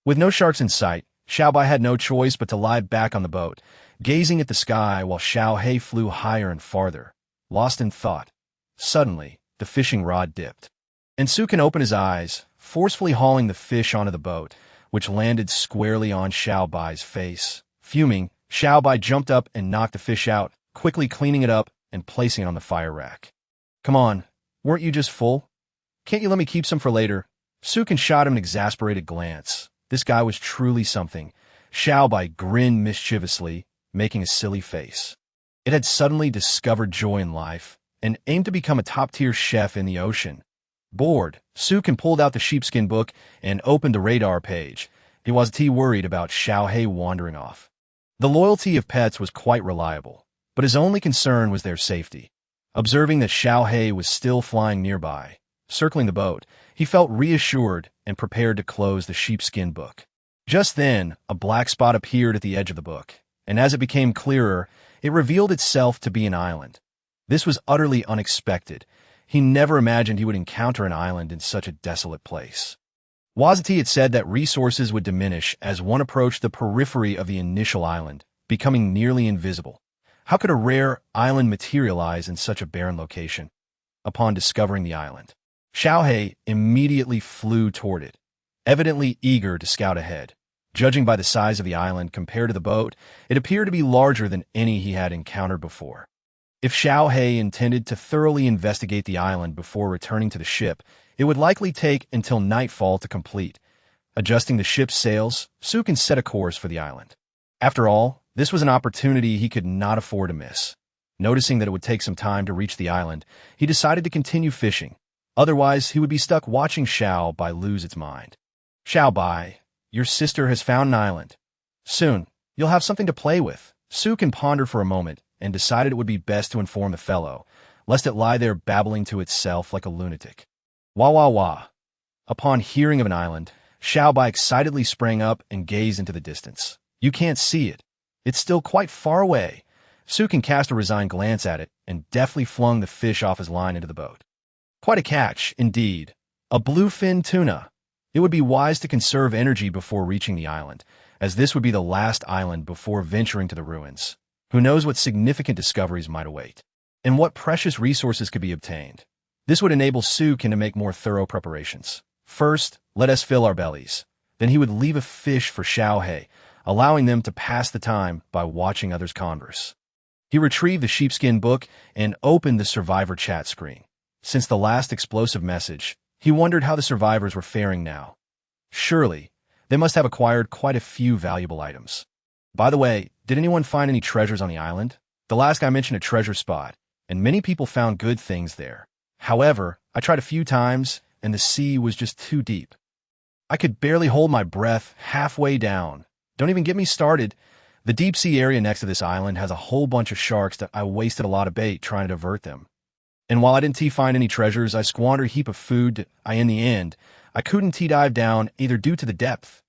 With no sharks in sight, Xiao Bai had no choice but to lie back on the boat, gazing at the sky while Xiao He flew higher and farther, lost in thought. Suddenly, the fishing rod dipped, and Sukin opened his eyes, forcefully hauling the fish onto the boat, which landed squarely on Xiao Bai's face. Fuming, Xiao Bai jumped up and knocked the fish out, quickly cleaning it up and placing it on the fire rack. "Come on, weren't you just full?" Can't you let me keep some for later? Sukin shot him an exasperated glance. This guy was truly something. Xiaobai grinned mischievously, making a silly face. It had suddenly discovered joy in life and aimed to become a top-tier chef in the ocean. Bored, Sukin pulled out the sheepskin book and opened the radar page. He wasn't worried about Xiaohei wandering off. The loyalty of pets was quite reliable, but his only concern was their safety. Observing that Xiaohei was still flying nearby, circling the boat, he felt reassured and prepared to close the sheepskin book. Just then, a black spot appeared at the edge of the book, and as it became clearer, it revealed itself to be an island. This was utterly unexpected. He never imagined he would encounter an island in such a desolate place. Wazati had said that resources would diminish as one approached the periphery of the initial island, becoming nearly invisible. How could a rare island materialize in such a barren location? Upon discovering the island, Xiaohei immediately flew toward it, evidently eager to scout ahead. Judging by the size of the island compared to the boat, it appeared to be larger than any he had encountered before. If Xiaohei intended to thoroughly investigate the island before returning to the ship, it would likely take until nightfall to complete. Adjusting the ship's sails, Sukin set a course for the island. After all, this was an opportunity he could not afford to miss. Noticing that it would take some time to reach the island, he decided to continue fishing. Otherwise, he would be stuck watching Xiaobai lose its mind. Xiaobai, your sister has found an island. Soon, you'll have something to play with. Sukin pondered for a moment and decided it would be best to inform the fellow, lest it lie there babbling to itself like a lunatic. Wah wah wah. Upon hearing of an island, Xiaobai excitedly sprang up and gazed into the distance. You can't see it. It's still quite far away. Sukin cast a resigned glance at it and deftly flung the fish off his line into the boat. Quite a catch, indeed. A bluefin tuna. It would be wise to conserve energy before reaching the island, as this would be the last island before venturing to the ruins. Who knows what significant discoveries might await, and what precious resources could be obtained. This would enable Sukin to make more thorough preparations. First, let us fill our bellies. Then he would leave a fish for Xiaohei, allowing them to pass the time by watching others converse. He retrieved the sheepskin book and opened the survivor chat screen. Since the last explosive message, he wondered how the survivors were faring now. Surely, they must have acquired quite a few valuable items. By the way, did anyone find any treasures on the island? The last guy mentioned a treasure spot, and many people found good things there. However, I tried a few times, and the sea was just too deep. I could barely hold my breath halfway down. Don't even get me started. The deep sea area next to this island has a whole bunch of sharks that I wasted a lot of bait trying to divert them. And while I didn't find any treasures, I squandered a heap of food in the end, I couldn't dive down either due to the depth.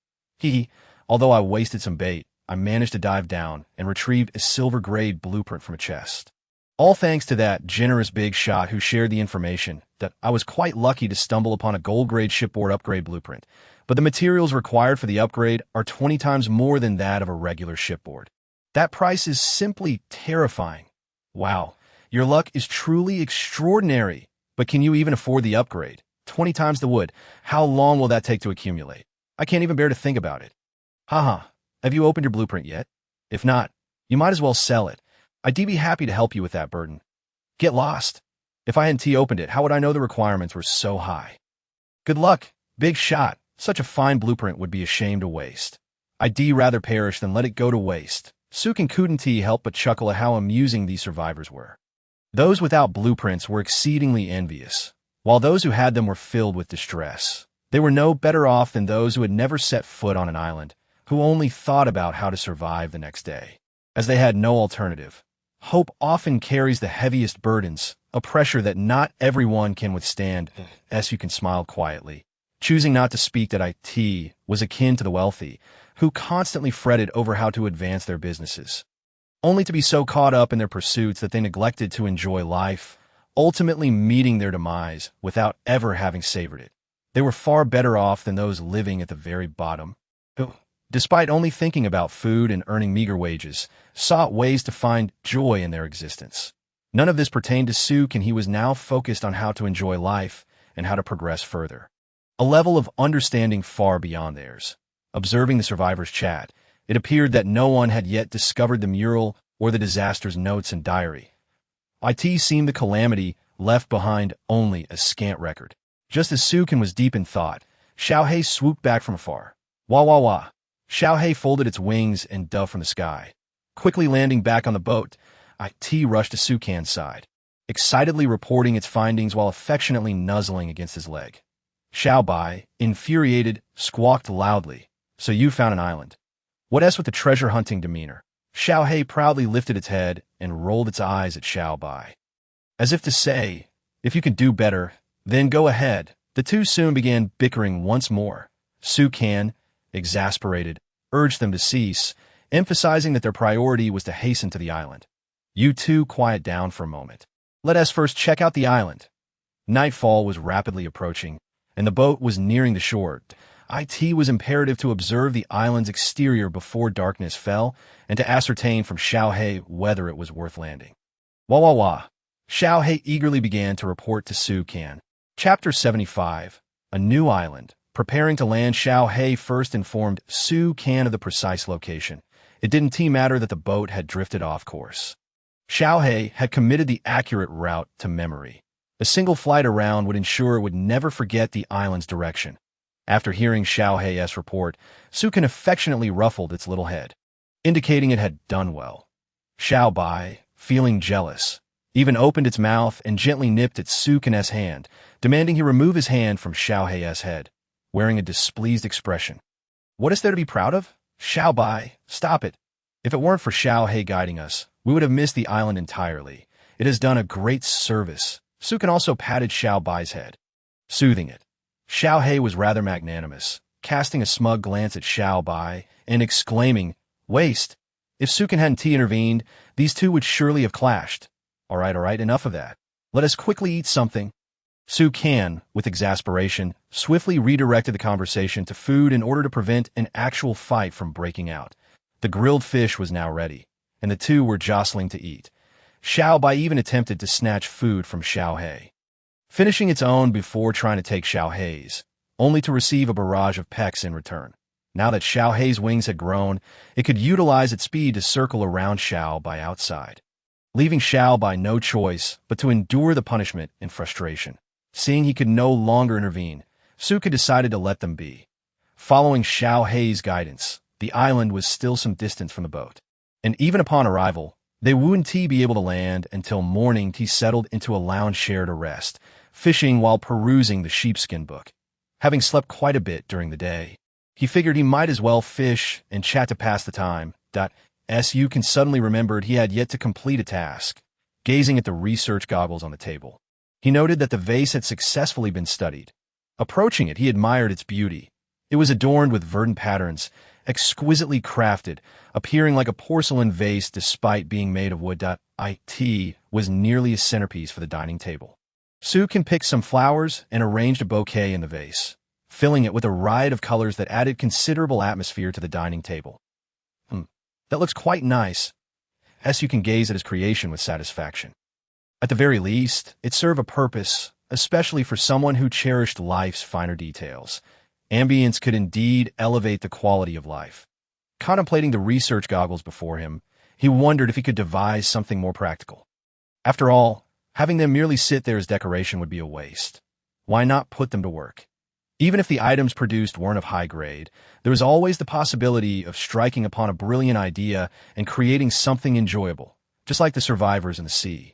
Although I wasted some bait, I managed to dive down and retrieved a silver-grade blueprint from a chest. All thanks to that generous big shot who shared the information that I was quite lucky to stumble upon a gold-grade shipboard upgrade blueprint, but the materials required for the upgrade are 20 times more than that of a regular shipboard. That price is simply terrifying. Wow, your luck is truly extraordinary, but can you even afford the upgrade? 20 times the wood. How long will that take to accumulate? I can't even bear to think about it. Haha, have you opened your blueprint yet? If not, you might as well sell it. I'd be happy to help you with that burden. Get lost. If I hadn't opened it, how would I know the requirements were so high? Good luck. Big shot. Such a fine blueprint would be a shame to waste. I'd rather perish than let it go to waste. Sukin couldn't help but chuckle at how amusing these survivors were. Those without blueprints were exceedingly envious, while those who had them were filled with distress. They were no better off than those who had never set foot on an island, who only thought about how to survive the next day, as they had no alternative. Hope often carries the heaviest burdens, a pressure that not everyone can withstand, as you can smile quietly. Choosing not to speak that IT was akin to the wealthy, who constantly fretted over how to advance their businesses, only to be so caught up in their pursuits that they neglected to enjoy life, ultimately meeting their demise without ever having savored it. They were far better off than those living at the very bottom, who, despite only thinking about food and earning meager wages, sought ways to find joy in their existence. None of this pertained to Suk, and he was now focused on how to enjoy life and how to progress further. A level of understanding far beyond theirs. Observing the survivors' chat, it appeared that no one had yet discovered the mural or the disaster's notes and diary. IT seemed the calamity left behind only a scant record. Just as Sukin was deep in thought, Xiaohei swooped back from afar. Wah wah wah. Xiaohei folded its wings and dove from the sky. Quickly landing back on the boat, IT rushed to Sukan's side, excitedly reporting its findings while affectionately nuzzling against his leg. Xiao Bai, infuriated, squawked loudly. So you found an island. What else with the treasure-hunting demeanor? Xiaohei proudly lifted its head and rolled its eyes at Xiao Bai. As if to say, if you can do better, then go ahead. The two soon began bickering once more. Sukan, exasperated, urged them to cease, emphasizing that their priority was to hasten to the island. You two quiet down for a moment. Let us first check out the island. Nightfall was rapidly approaching, and the boat was nearing the shore. It was imperative to observe the island's exterior before darkness fell and to ascertain from Xiaohei whether it was worth landing. Wah wah wah. Xiaohei eagerly began to report to Sukan. Chapter 75. A New Island. Preparing to land, Xiaohei first informed Sukan of the precise location. It didn't matter that the boat had drifted off course. Xiaohei had committed the accurate route to memory. A single flight around would ensure it would never forget the island's direction. After hearing Xiaohei's report, Sukan affectionately ruffled its little head, indicating it had done well. Xiao Bai, feeling jealous, even opened its mouth and gently nipped at Sukan's hand, demanding he remove his hand from Xiaohei's head, wearing a displeased expression. What is there to be proud of? Xiao Bai, stop it. If it weren't for Xiaohei guiding us, we would have missed the island entirely. It has done a great service. Sukan also patted Xiao Bai's head, soothing it. Xiaohei was rather magnanimous, casting a smug glance at Xiao Bai and exclaiming, Waste! If Sukan hadn't intervened, these two would surely have clashed. All right, enough of that. Let us quickly eat something. Sukan, with exasperation, swiftly redirected the conversation to food in order to prevent an actual fight from breaking out. The grilled fish was now ready, and the two were jostling to eat. Xiao Bai even attempted to snatch food from Xiaohei, finishing its own before trying to take Xiaohei's, only to receive a barrage of pecks in return. Now that Xiaohei's wings had grown, it could utilize its speed to circle around Xiao Bai outside, leaving Xiao Bai no choice but to endure the punishment in frustration. Seeing he could no longer intervene, Suka decided to let them be. Following Xiaohei's guidance, the island was still some distance from the boat, and even upon arrival, they wouldn't be able to land until morning. He settled into a lounge chair to rest, fishing while perusing the sheepskin book. Having slept quite a bit during the day, he figured he might as well fish and chat to pass the time. Sukan suddenly remembered he had yet to complete a task. Gazing at the research goggles on the table, he noted that the vase had successfully been studied. Approaching it, he admired its beauty. It was adorned with verdant patterns, exquisitely crafted, appearing like a porcelain vase despite being made of wood. It was nearly a centerpiece for the dining table. Sukan picked some flowers and arranged a bouquet in the vase, filling it with a riot of colors that added considerable atmosphere to the dining table. That looks quite nice. Sukan gazed at his creation with satisfaction. At the very least, it served a purpose, especially for someone who cherished life's finer details. Ambience could indeed elevate the quality of life. Contemplating the research goggles before him, he wondered if he could devise something more practical. After all, having them merely sit there as decoration would be a waste. Why not put them to work? Even if the items produced weren't of high grade, there was always the possibility of striking upon a brilliant idea and creating something enjoyable, just like the survivors in the sea,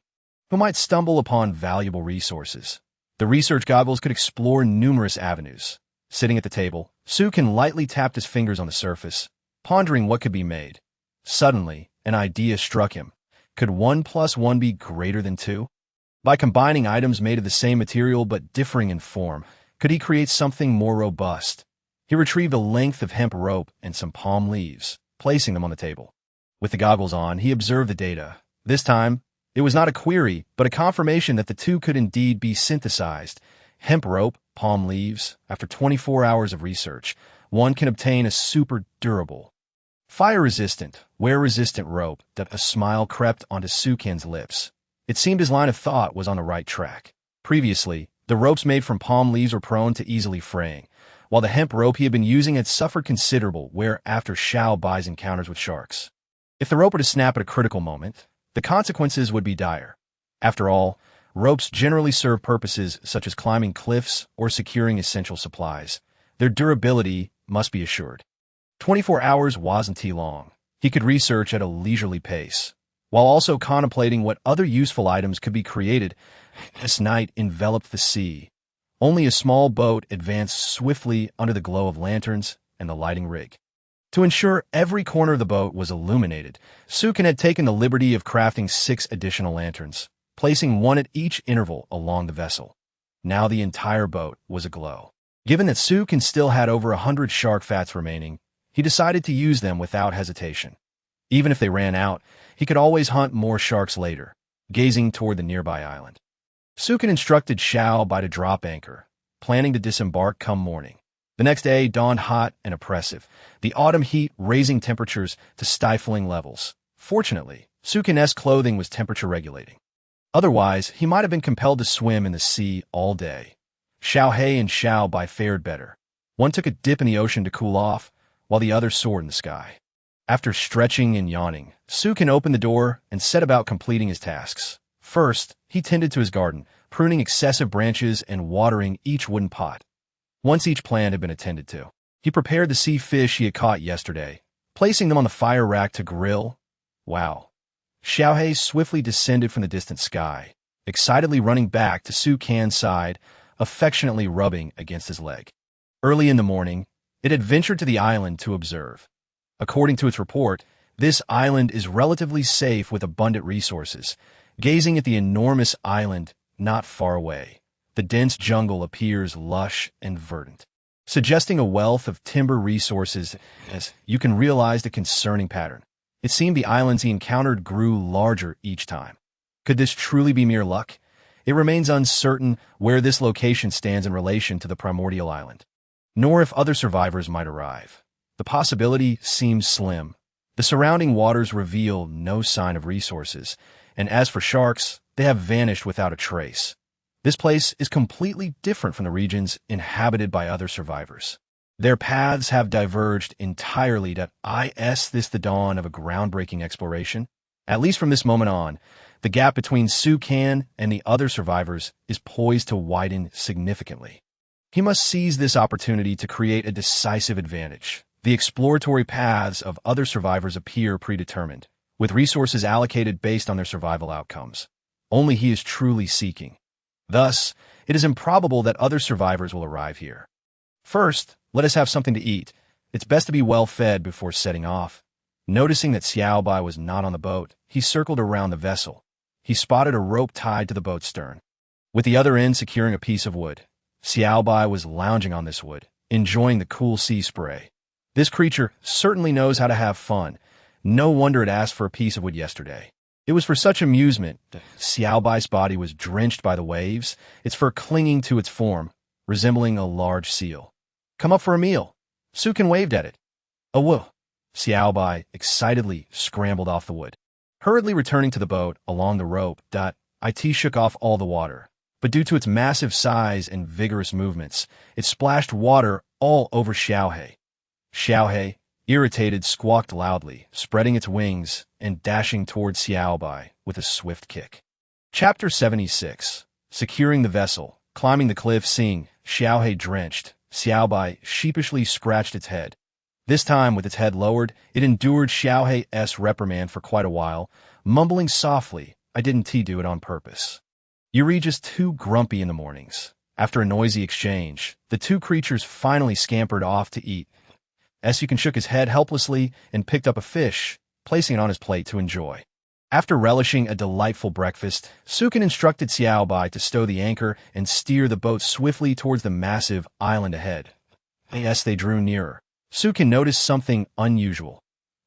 who might stumble upon valuable resources. The research goggles could explore numerous avenues. Sitting at the table, Sukan lightly tapped his fingers on the surface, pondering what could be made. Suddenly, an idea struck him. Could 1 + 1 be greater than 2? By combining items made of the same material but differing in form, could he create something more robust? He retrieved a length of hemp rope and some palm leaves, placing them on the table. With the goggles on, he observed the data. This time, it was not a query, but a confirmation that the two could indeed be synthesized. Hemp rope, palm leaves. After 24 hours of research, one can obtain a super durable, fire-resistant, wear-resistant rope. That a smile crept onto Sukan's lips. It seemed his line of thought was on the right track. Previously, the ropes made from palm leaves were prone to easily fraying, while the hemp rope he had been using had suffered considerable wear after Xiao Bai's encounters with sharks. If the rope were to snap at a critical moment, the consequences would be dire. After all, Ropes generally serve purposes such as climbing cliffs or securing essential supplies. Their durability must be assured. 24 hours wasn't too long. He could research at a leisurely pace, while also contemplating what other useful items could be created. This night enveloped the sea. Only a small boat advanced swiftly under the glow of lanterns and the lighting rig. To ensure every corner of the boat was illuminated, Sukin had taken the liberty of crafting 6 additional lanterns, placing one at each interval along the vessel. Now the entire boat was aglow. Given that Sukin still had over 100 shark fats remaining, he decided to use them without hesitation. Even if they ran out, he could always hunt more sharks later, gazing toward the nearby island. Sukin instructed Xiao Bai to drop anchor, planning to disembark come morning. The next day dawned hot and oppressive, the autumn heat raising temperatures to stifling levels. Fortunately, Sukin's clothing was temperature regulating. Otherwise, he might have been compelled to swim in the sea all day. Xiao He and Xiao Bai fared better. One took a dip in the ocean to cool off, while the other soared in the sky. After stretching and yawning, Sukin opened the door and set about completing his tasks. First, he tended to his garden, pruning excessive branches and watering each wooden pot. Once each plant had been attended to, he prepared the sea fish he had caught yesterday, placing them on the fire rack to grill. Wow. Xiao He swiftly descended from the distant sky, excitedly running back to Sukin's side, affectionately rubbing against his leg. Early in the morning, it had ventured to the island to observe. According to its report, this island is relatively safe with abundant resources. Gazing at the enormous island not far away, the dense jungle appears lush and verdant, suggesting a wealth of timber resources. As you can realize the concerning pattern, it seemed the islands he encountered grew larger each time. Could this truly be mere luck? It remains uncertain where this location stands in relation to the primordial island, nor if other survivors might arrive. The possibility seems slim. The surrounding waters reveal no sign of resources, and as for sharks, they have vanished without a trace. This place is completely different from the regions inhabited by other survivors. Their paths have diverged entirely. Is this the dawn of a groundbreaking exploration? At least from this moment on, the gap between Sukin and the other survivors is poised to widen significantly. He must seize this opportunity to create a decisive advantage. The exploratory paths of other survivors appear predetermined, with resources allocated based on their survival outcomes. Only he is truly seeking. Thus, it is improbable that other survivors will arrive here. First, let us have something to eat. It's best to be well fed before setting off. Noticing that Xiao Bai was not on the boat, he circled around the vessel. He spotted a rope tied to the boat's stern, with the other end securing a piece of wood. Xiao Bai was lounging on this wood, enjoying the cool sea spray. This creature certainly knows how to have fun. No wonder it asked for a piece of wood yesterday. It was for such amusement that Xiao Bai's body was drenched by the waves, its fur clinging to its form, resembling a large seal. Come up for a meal. Sukin waved at it. Oh, whoa. Xiao Bai excitedly scrambled off the wood. Hurriedly returning to the boat along the rope, It shook off all the water. But due to its massive size and vigorous movements, it splashed water all over Xiao He. Xiao He, irritated, squawked loudly, spreading its wings and dashing towards Xiao Bai with a swift kick. Chapter 76. Securing the vessel. Climbing the cliff, seeing Xiao He drenched, Xiao Bai sheepishly scratched its head. This time, with its head lowered, it endured Xiao He's reprimand for quite a while, mumbling softly, "I didn't do it on purpose." You're just too grumpy in the mornings. After a noisy exchange, the two creatures finally scampered off to eat. Sukin shook his head helplessly and picked up a fish, placing it on his plate to enjoy. After relishing a delightful breakfast, Sukin instructed Xiao Bai to stow the anchor and steer the boat swiftly towards the massive island ahead. As they drew nearer, Sukin noticed something unusual,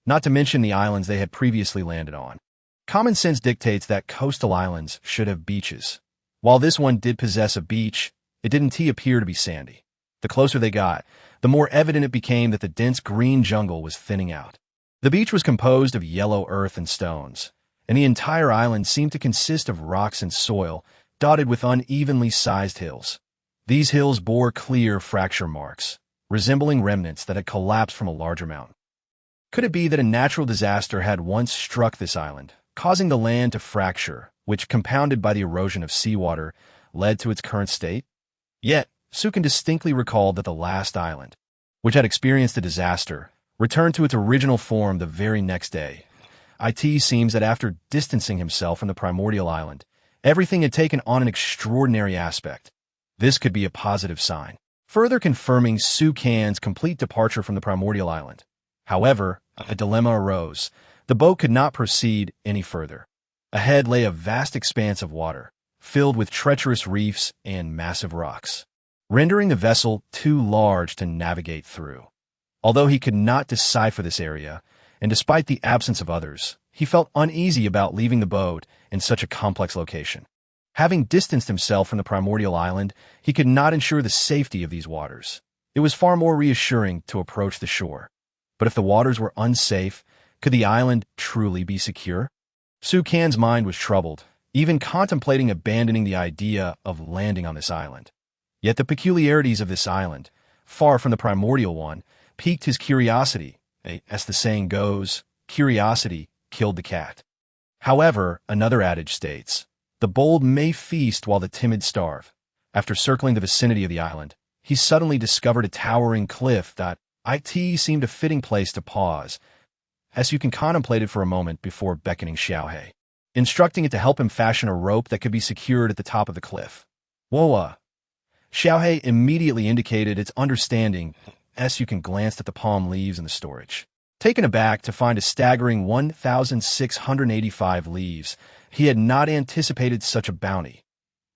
not to mention the islands they had previously landed on. Common sense dictates that coastal islands should have beaches. While this one did possess a beach, it didn't appear to be sandy. The closer they got, the more evident it became that the dense green jungle was thinning out. The beach was composed of yellow earth and stones, and the entire island seemed to consist of rocks and soil, dotted with unevenly sized hills. These hills bore clear fracture marks, resembling remnants that had collapsed from a larger mountain. Could it be that a natural disaster had once struck this island, causing the land to fracture, which, compounded by the erosion of seawater, led to its current state. Yet, Su can distinctly recall that the last island, which had experienced a disaster, returned to its original form the very next day. It seems that after distancing himself from the primordial island, everything had taken on an extraordinary aspect. This could be a positive sign, further confirming Su Can's complete departure from the primordial island. However, a dilemma arose. The boat could not proceed any further. Ahead lay a vast expanse of water, filled with treacherous reefs and massive rocks, rendering the vessel too large to navigate through. Although he could not decipher this area, and despite the absence of others, he felt uneasy about leaving the boat in such a complex location. Having distanced himself from the primordial island, he could not ensure the safety of these waters. It was far more reassuring to approach the shore. But if the waters were unsafe, could the island truly be secure? Su Can's mind was troubled, even contemplating abandoning the idea of landing on this island. Yet the peculiarities of this island, far from the primordial one, piqued his curiosity. As the saying goes, curiosity killed the cat. However, another adage states, the bold may feast while the timid starve. After circling the vicinity of the island, he suddenly discovered a towering cliff that seemed a fitting place to pause, as you can contemplate it for a moment before beckoning Xiaohei, instructing it to help him fashion a rope that could be secured at the top of the cliff. Whoa! Xiaohei immediately indicated its understanding as you can glanced at the palm leaves in the storage. Taken aback to find a staggering 1,685 leaves, he had not anticipated such a bounty.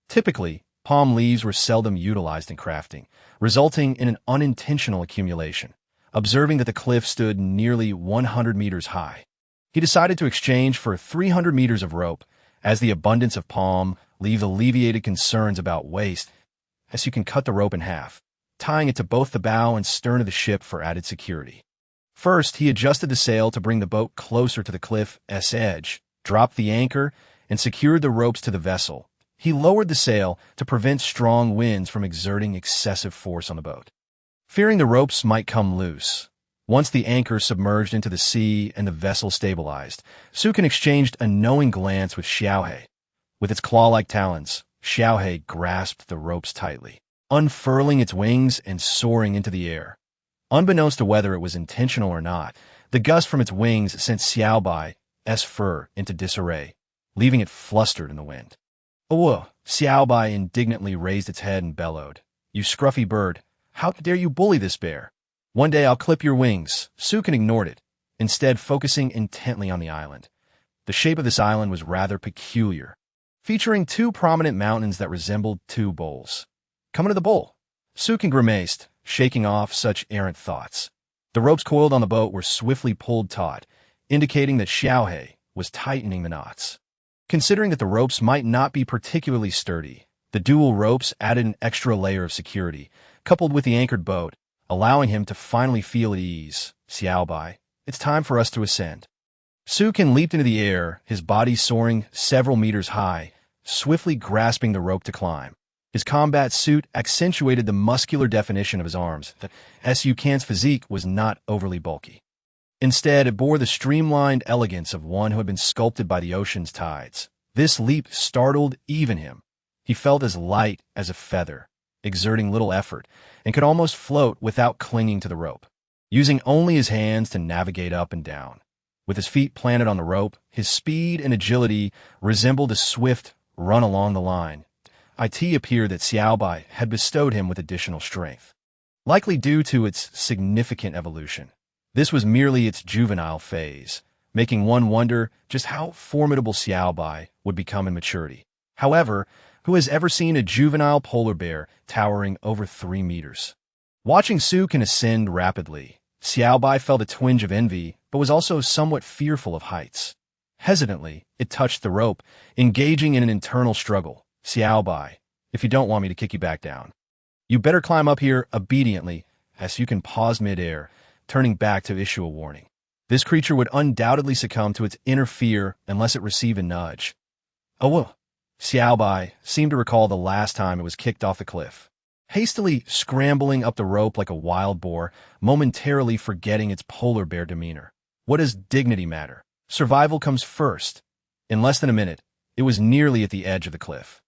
Typically, palm leaves were seldom utilized in crafting, resulting in an unintentional accumulation. Observing that the cliff stood nearly 100 meters high, he decided to exchange for 300 meters of rope, as the abundance of palm leaves alleviated concerns about waste, as you can cut the rope in half, tying it to both the bow and stern of the ship for added security. First, he adjusted the sail to bring the boat closer to the cliff's edge, dropped the anchor, and secured the ropes to the vessel. He lowered the sail to prevent strong winds from exerting excessive force on the boat, fearing the ropes might come loose. Once the anchor submerged into the sea and the vessel stabilized, Su Can exchanged a knowing glance with Xiaohei. With its claw-like talons, Xiaohei grasped the ropes tightly, unfurling its wings and soaring into the air. Unbeknownst to whether it was intentional or not, the gust from its wings sent Xiaobai's fur into disarray, leaving it flustered in the wind. "Oh!" Xiaobai indignantly raised its head and bellowed. "You scruffy bird! How dare you bully this bear? One day I'll clip your wings." Su Can ignored it, instead focusing intently on the island. The shape of this island was rather peculiar, featuring two prominent mountains that resembled two bowls. "Come into the bowl." Su Can grimaced, shaking off such errant thoughts. The ropes coiled on the boat were swiftly pulled taut, indicating that Xiaohei was tightening the knots. Considering that the ropes might not be particularly sturdy, the dual ropes added an extra layer of security, coupled with the anchored boat, allowing him to finally feel at ease. "Xiaobai, it's time for us to ascend." Su Can leaped into the air, his body soaring several meters high, swiftly grasping the rope to climb. His combat suit accentuated the muscular definition of his arms. Su Can's physique was not overly bulky. Instead, it bore the streamlined elegance of one who had been sculpted by the ocean's tides. This leap startled even him. He felt as light as a feather, exerting little effort, and could almost float without clinging to the rope, using only his hands to navigate up and down. With his feet planted on the rope, his speed and agility resembled a swift run along the line. It appeared that Xiaobai had bestowed him with additional strength, likely due to its significant evolution. This was merely its juvenile phase, making one wonder just how formidable Xiaobai would become in maturity. However, who has ever seen a juvenile polar bear towering over 3 meters? Watching Su Can ascend rapidly, Xiaobai felt a twinge of envy, but was also somewhat fearful of heights. Hesitantly, it touched the rope, engaging in an internal struggle. "Xiaobai, if you don't want me to kick you back down, you better climb up here obediently." As Su Can paused mid-air, turning back to issue a warning. This creature would undoubtedly succumb to its inner fear unless it received a nudge. "Oh!" Xiaobai seemed to recall the last time it was kicked off the cliff, hastily scrambling up the rope like a wild boar, momentarily forgetting its polar bear demeanor. What does dignity matter? Survival comes first. In less than a minute, It was nearly at the edge of the cliff.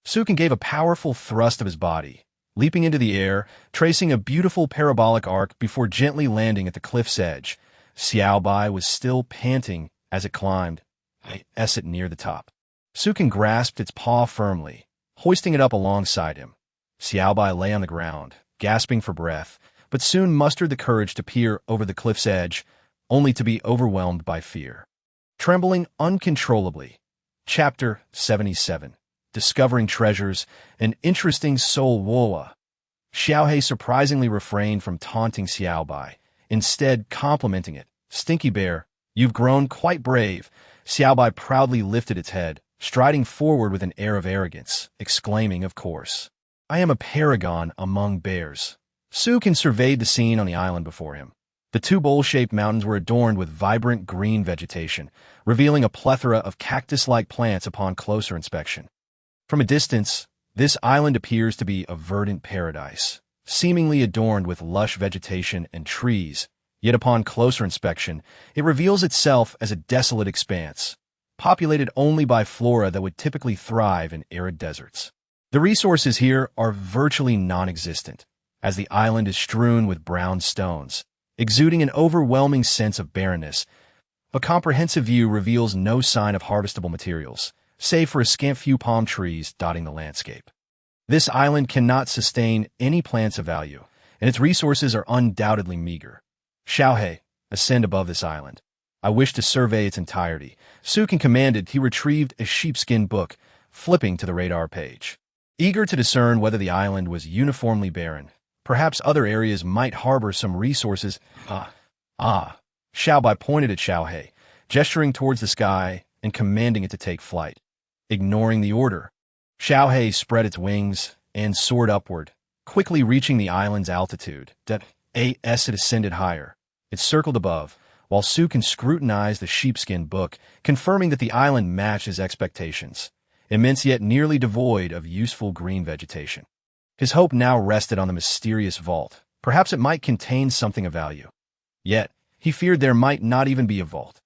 Sukin gave a powerful thrust of his body, leaping into the air, tracing a beautiful parabolic arc before gently landing at the cliff's edge. Xiaobai was still panting as it climbed, it near the top. Sukin grasped its paw firmly, hoisting it up alongside him. Xiaobai lay on the ground, gasping for breath, but soon mustered the courage to peer over the cliff's edge, only to be overwhelmed by fear. Trembling uncontrollably. Chapter 77. Discovering Treasures, an Interesting Soul Woa. Xiaohei surprisingly refrained from taunting Xiaobai, instead complimenting it. Stinky bear, you've grown quite brave. Xiaobai proudly lifted its head, striding forward with an air of arrogance, exclaiming, of course, I am a paragon among bears. Sukin surveyed the scene on the island before him. The two bowl-shaped mountains were adorned with vibrant green vegetation, revealing a plethora of cactus-like plants upon closer inspection. From a distance, this island appears to be a verdant paradise, seemingly adorned with lush vegetation and trees, yet upon closer inspection, it reveals itself as a desolate expanse, populated only by flora that would typically thrive in arid deserts. The resources here are virtually non-existent, as the island is strewn with brown stones, exuding an overwhelming sense of barrenness. A comprehensive view reveals no sign of harvestable materials, save for a scant few palm trees dotting the landscape. This island cannot sustain any plants of value, and its resources are undoubtedly meager. Xiaohei, ascend above this island. I wish to survey its entirety. Sukin commanded. He retrieved a sheepskin book, flipping to the radar page. Eager to discern whether the island was uniformly barren, perhaps other areas might harbor some resources. Xiaobai pointed at Xiaohei, gesturing towards the sky and commanding it to take flight. Ignoring the order, Xiaohei spread its wings and soared upward, quickly reaching the island's altitude. It ascended higher. It circled above, while Sukin scrutinized the sheepskin book, confirming that the island matched his expectations, immense yet nearly devoid of useful green vegetation. His hope now rested on the mysterious vault. Perhaps it might contain something of value. Yet, he feared there might not even be a vault.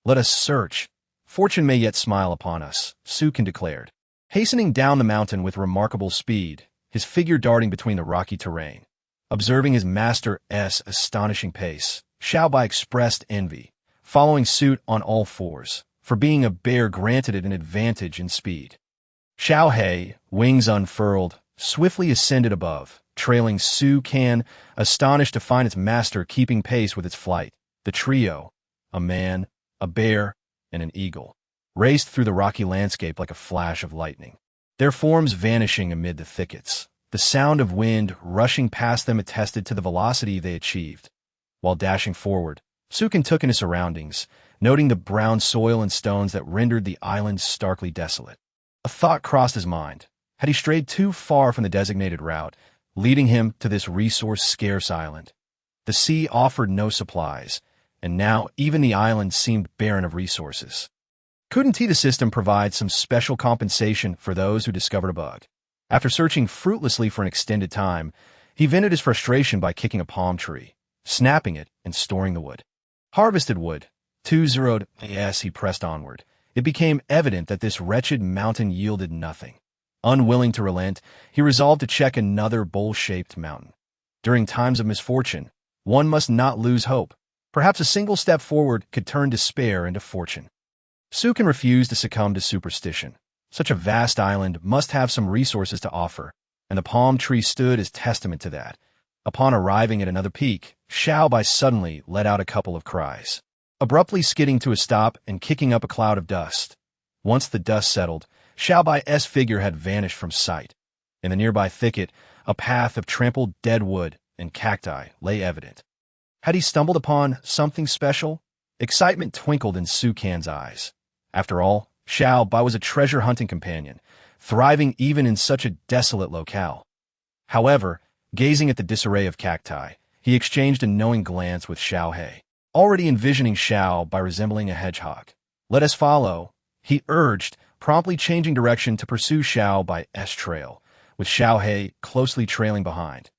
Let us search. Fortune may yet smile upon us, Sukin declared. Hastening down the mountain with remarkable speed, his figure darting between the rocky terrain. Observing his master's astonishing pace, Xiaobai expressed envy, following suit on all fours, for being a bear granted it an advantage in speed. Xiaohei, wings unfurled, swiftly ascended above, trailing Sukin, astonished to find its master keeping pace with its flight. The trio, a man, a bear, and an eagle, raced through the rocky landscape like a flash of lightning, their forms vanishing amid the thickets. The sound of wind rushing past them attested to the velocity they achieved. While dashing forward, Sukin took in his surroundings, noting the brown soil and stones that rendered the island starkly desolate. A thought crossed his mind. Had he strayed too far from the designated route, leading him to this resource-scarce island? The sea offered no supplies, and now even the island seemed barren of resources. Couldn't the system provide some special compensation for those who discovered a bug? After searching fruitlessly for an extended time, he vented his frustration by kicking a palm tree, snapping it, and storing the wood. Harvested wood. 20 as he pressed onward, it became evident that this wretched mountain yielded nothing. Unwilling to relent, he resolved to check another bowl-shaped mountain. During times of misfortune, one must not lose hope. Perhaps a single step forward could turn despair into fortune. Sukin refused to succumb to superstition. Such a vast island must have some resources to offer, and the palm tree stood as testament to that. Upon arriving at another peak, Xiaobai suddenly let out a couple of cries, abruptly skidding to a stop and kicking up a cloud of dust. Once the dust settled, Xiaobai's figure had vanished from sight. In the nearby thicket, a path of trampled dead wood and cacti lay evident. Had he stumbled upon something special? Excitement twinkled in Sukin's eyes. After all, Xiaobai was a treasure-hunting companion, thriving even in such a desolate locale. However, gazing at the disarray of cacti, he exchanged a knowing glance with Xiaohei, already envisioning Xiaobai resembling a hedgehog. Let us follow, he urged, promptly changing direction to pursue Xiaobai's trail, with Xiaohei closely trailing behind.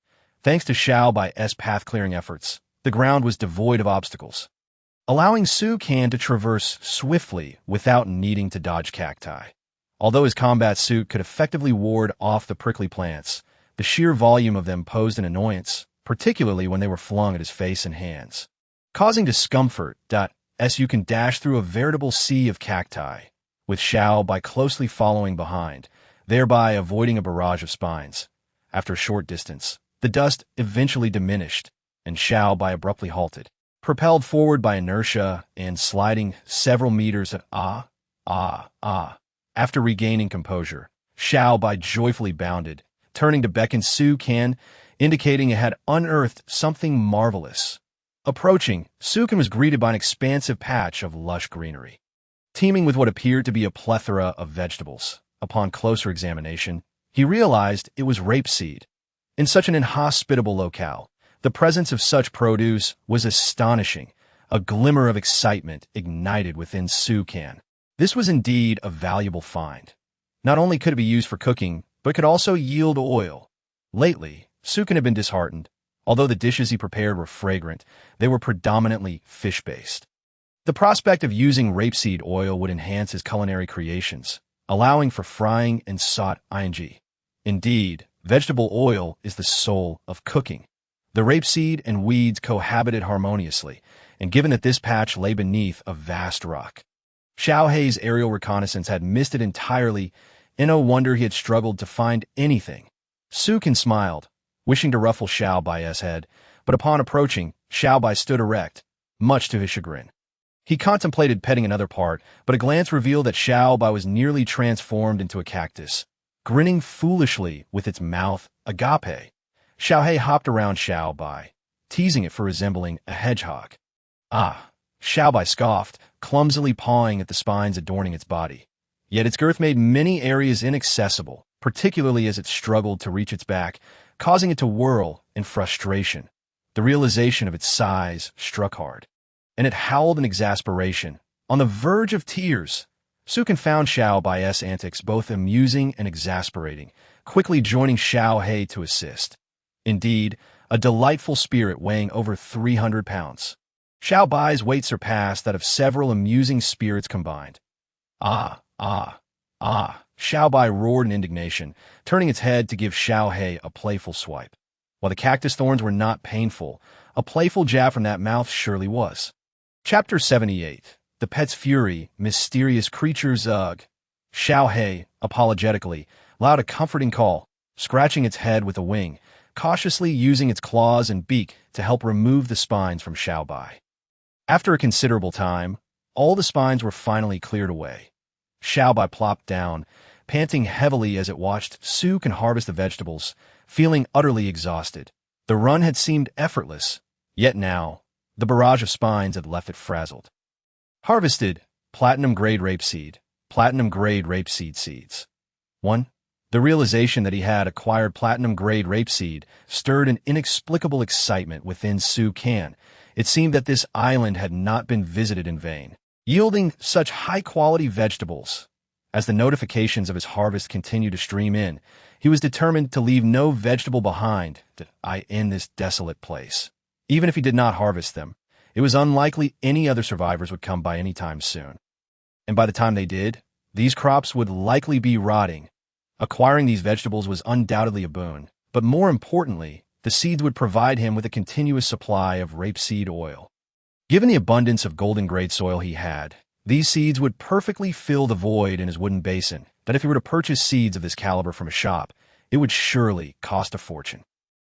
Thanks to Xiaobai's path-clearing efforts, the ground was devoid of obstacles, allowing Sukin to traverse swiftly without needing to dodge cacti. Although his combat suit could effectively ward off the prickly plants, the sheer volume of them posed an annoyance, particularly when they were flung at his face and hands. Causing discomfort, Su can dash through a veritable sea of cacti, with Xiaobai closely following behind, thereby avoiding a barrage of spines. After a short distance, the dust eventually diminished, and Xiaobai abruptly halted, propelled forward by inertia and sliding several meters at After regaining composure, Xiaobai joyfully bounded, turning to beckon Su Kan, indicating it had unearthed something marvelous. Approaching, Su Kan was greeted by an expansive patch of lush greenery, teeming with what appeared to be a plethora of vegetables. Upon closer examination, he realized it was rapeseed. In such an inhospitable locale, the presence of such produce was astonishing. A glimmer of excitement ignited within Su Kan. This was indeed a valuable find. Not only could it be used for cooking, but could also yield oil. Lately, Su Kan had been disheartened. Although the dishes he prepared were fragrant, they were predominantly fish-based. The prospect of using rapeseed oil would enhance his culinary creations, allowing for frying and sought-ing. Indeed, vegetable oil is the soul of cooking. The rapeseed and weeds cohabited harmoniously, and given that this patch lay beneath a vast rock, Xiao Hei's aerial reconnaissance had missed it entirely, and no wonder he had struggled to find anything. Su Kan smiled, wishing to ruffle Xiaobai's head, but upon approaching, Xiaobai stood erect, much to his chagrin. He contemplated petting another part, but a glance revealed that Xiaobai was nearly transformed into a cactus, grinning foolishly with its mouth agape. Xiao Hei hopped around Xiaobai, teasing it for resembling a hedgehog. Xiaobai scoffed, clumsily pawing at the spines adorning its body. Yet its girth made many areas inaccessible, particularly as it struggled to reach its back, causing it to whirl in frustration. The realization of its size struck hard, and it howled in exasperation. On the verge of tears, Su Kan found Xiaobai's antics both amusing and exasperating, quickly joining Xiao Hei to assist. Indeed, a delightful spirit weighing over 300 pounds. Xiaobai's weight surpassed that of several amusing spirits combined. Xiaobai roared in indignation, turning its head to give Xiao Hei a playful swipe. While the cactus thorns were not painful, a playful jab from that mouth surely was. Chapter 78. The Pet's Fury, Mysterious Creatures. Xiao Hei, apologetically, allowed a comforting call, scratching its head with a wing, cautiously using its claws and beak to help remove the spines from Xiaobai. After a considerable time, all the spines were finally cleared away. Xiaobai plopped down, panting heavily as it watched Su Kan harvest the vegetables, feeling utterly exhausted. The run had seemed effortless, yet now, the barrage of spines had left it frazzled. Harvested, platinum-grade rapeseed, platinum-grade rapeseed seeds. 1. The realization that he had acquired platinum-grade rapeseed stirred an inexplicable excitement within Su Kan. It seemed that this island had not been visited in vain, yielding such high-quality vegetables. As the notifications of his harvest continued to stream in, he was determined to leave no vegetable behind in this desolate place. Even if he did not harvest them, it was unlikely any other survivors would come by any time soon. And by the time they did, these crops would likely be rotting. Acquiring these vegetables was undoubtedly a boon, but more importantly, the seeds would provide him with a continuous supply of rapeseed oil. Given the abundance of golden-grade soil he had, these seeds would perfectly fill the void in his wooden basin, that if he were to purchase seeds of this caliber from a shop, it would surely cost a fortune.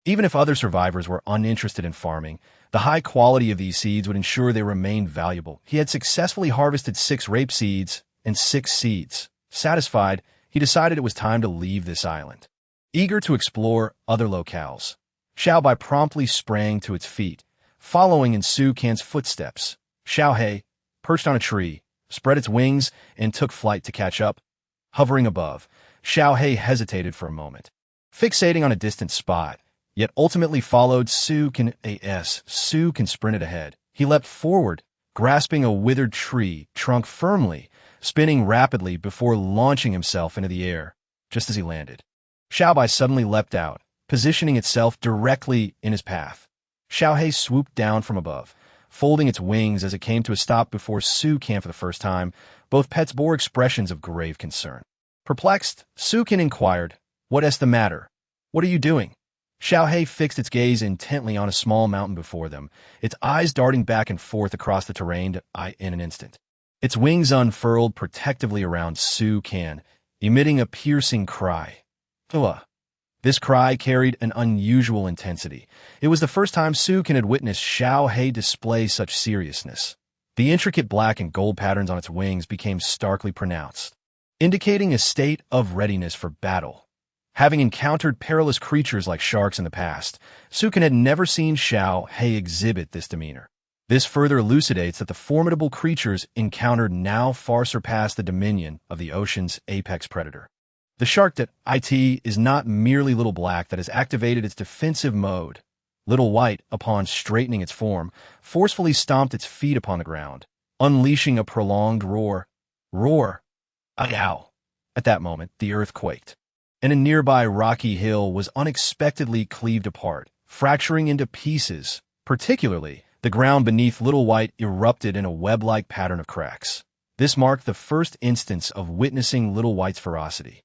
Even if other survivors were uninterested in farming, the high quality of these seeds would ensure they remained valuable. He had successfully harvested 6 rape seeds and 6 seeds. Satisfied, he decided it was time to leave this island. Eager to explore other locales, Xiaobai promptly sprang to its feet, following in Su Kan's footsteps. Xiao Hei, perched on a tree, spread its wings and took flight to catch up. Hovering above, Xiao Hei hesitated for a moment, fixating on a distant spot, yet ultimately followed Su Kan. Su Kan sprinted ahead. He leapt forward, grasping a withered tree trunk firmly, spinning rapidly before launching himself into the air. Just as he landed, Xiaobai suddenly leapt out, positioning itself directly in his path. Xiao Hei swooped down from above, folding its wings as it came to a stop before Su Kan for the first time. Both pets bore expressions of grave concern. Perplexed, Sukin inquired, "What's the matter? What are you doing?" Xiaohei fixed its gaze intently on a small mountain before them, its eyes darting back and forth across the terrain in an instant. Its wings unfurled protectively around Su Kan, emitting a piercing cry. Ugh. This cry carried an unusual intensity. It was the first time Su Kan had witnessed Xiaohei display such seriousness. The intricate black and gold patterns on its wings became starkly pronounced, indicating a state of readiness for battle. Having encountered perilous creatures like sharks in the past, Sukin had never seen Xiaohei exhibit this demeanor. This further elucidates that the formidable creatures encountered now far surpass the dominion of the ocean's apex predator. The shark.It is not merely Little Black that has activated its defensive mode. Little White, upon straightening its form, forcefully stomped its feet upon the ground, unleashing a prolonged roar. Roar! Ow! At that moment, the earth quaked, and a nearby rocky hill was unexpectedly cleaved apart, fracturing into pieces. Particularly, the ground beneath Little White erupted in a web-like pattern of cracks. This marked the first instance of witnessing Little White's ferocity,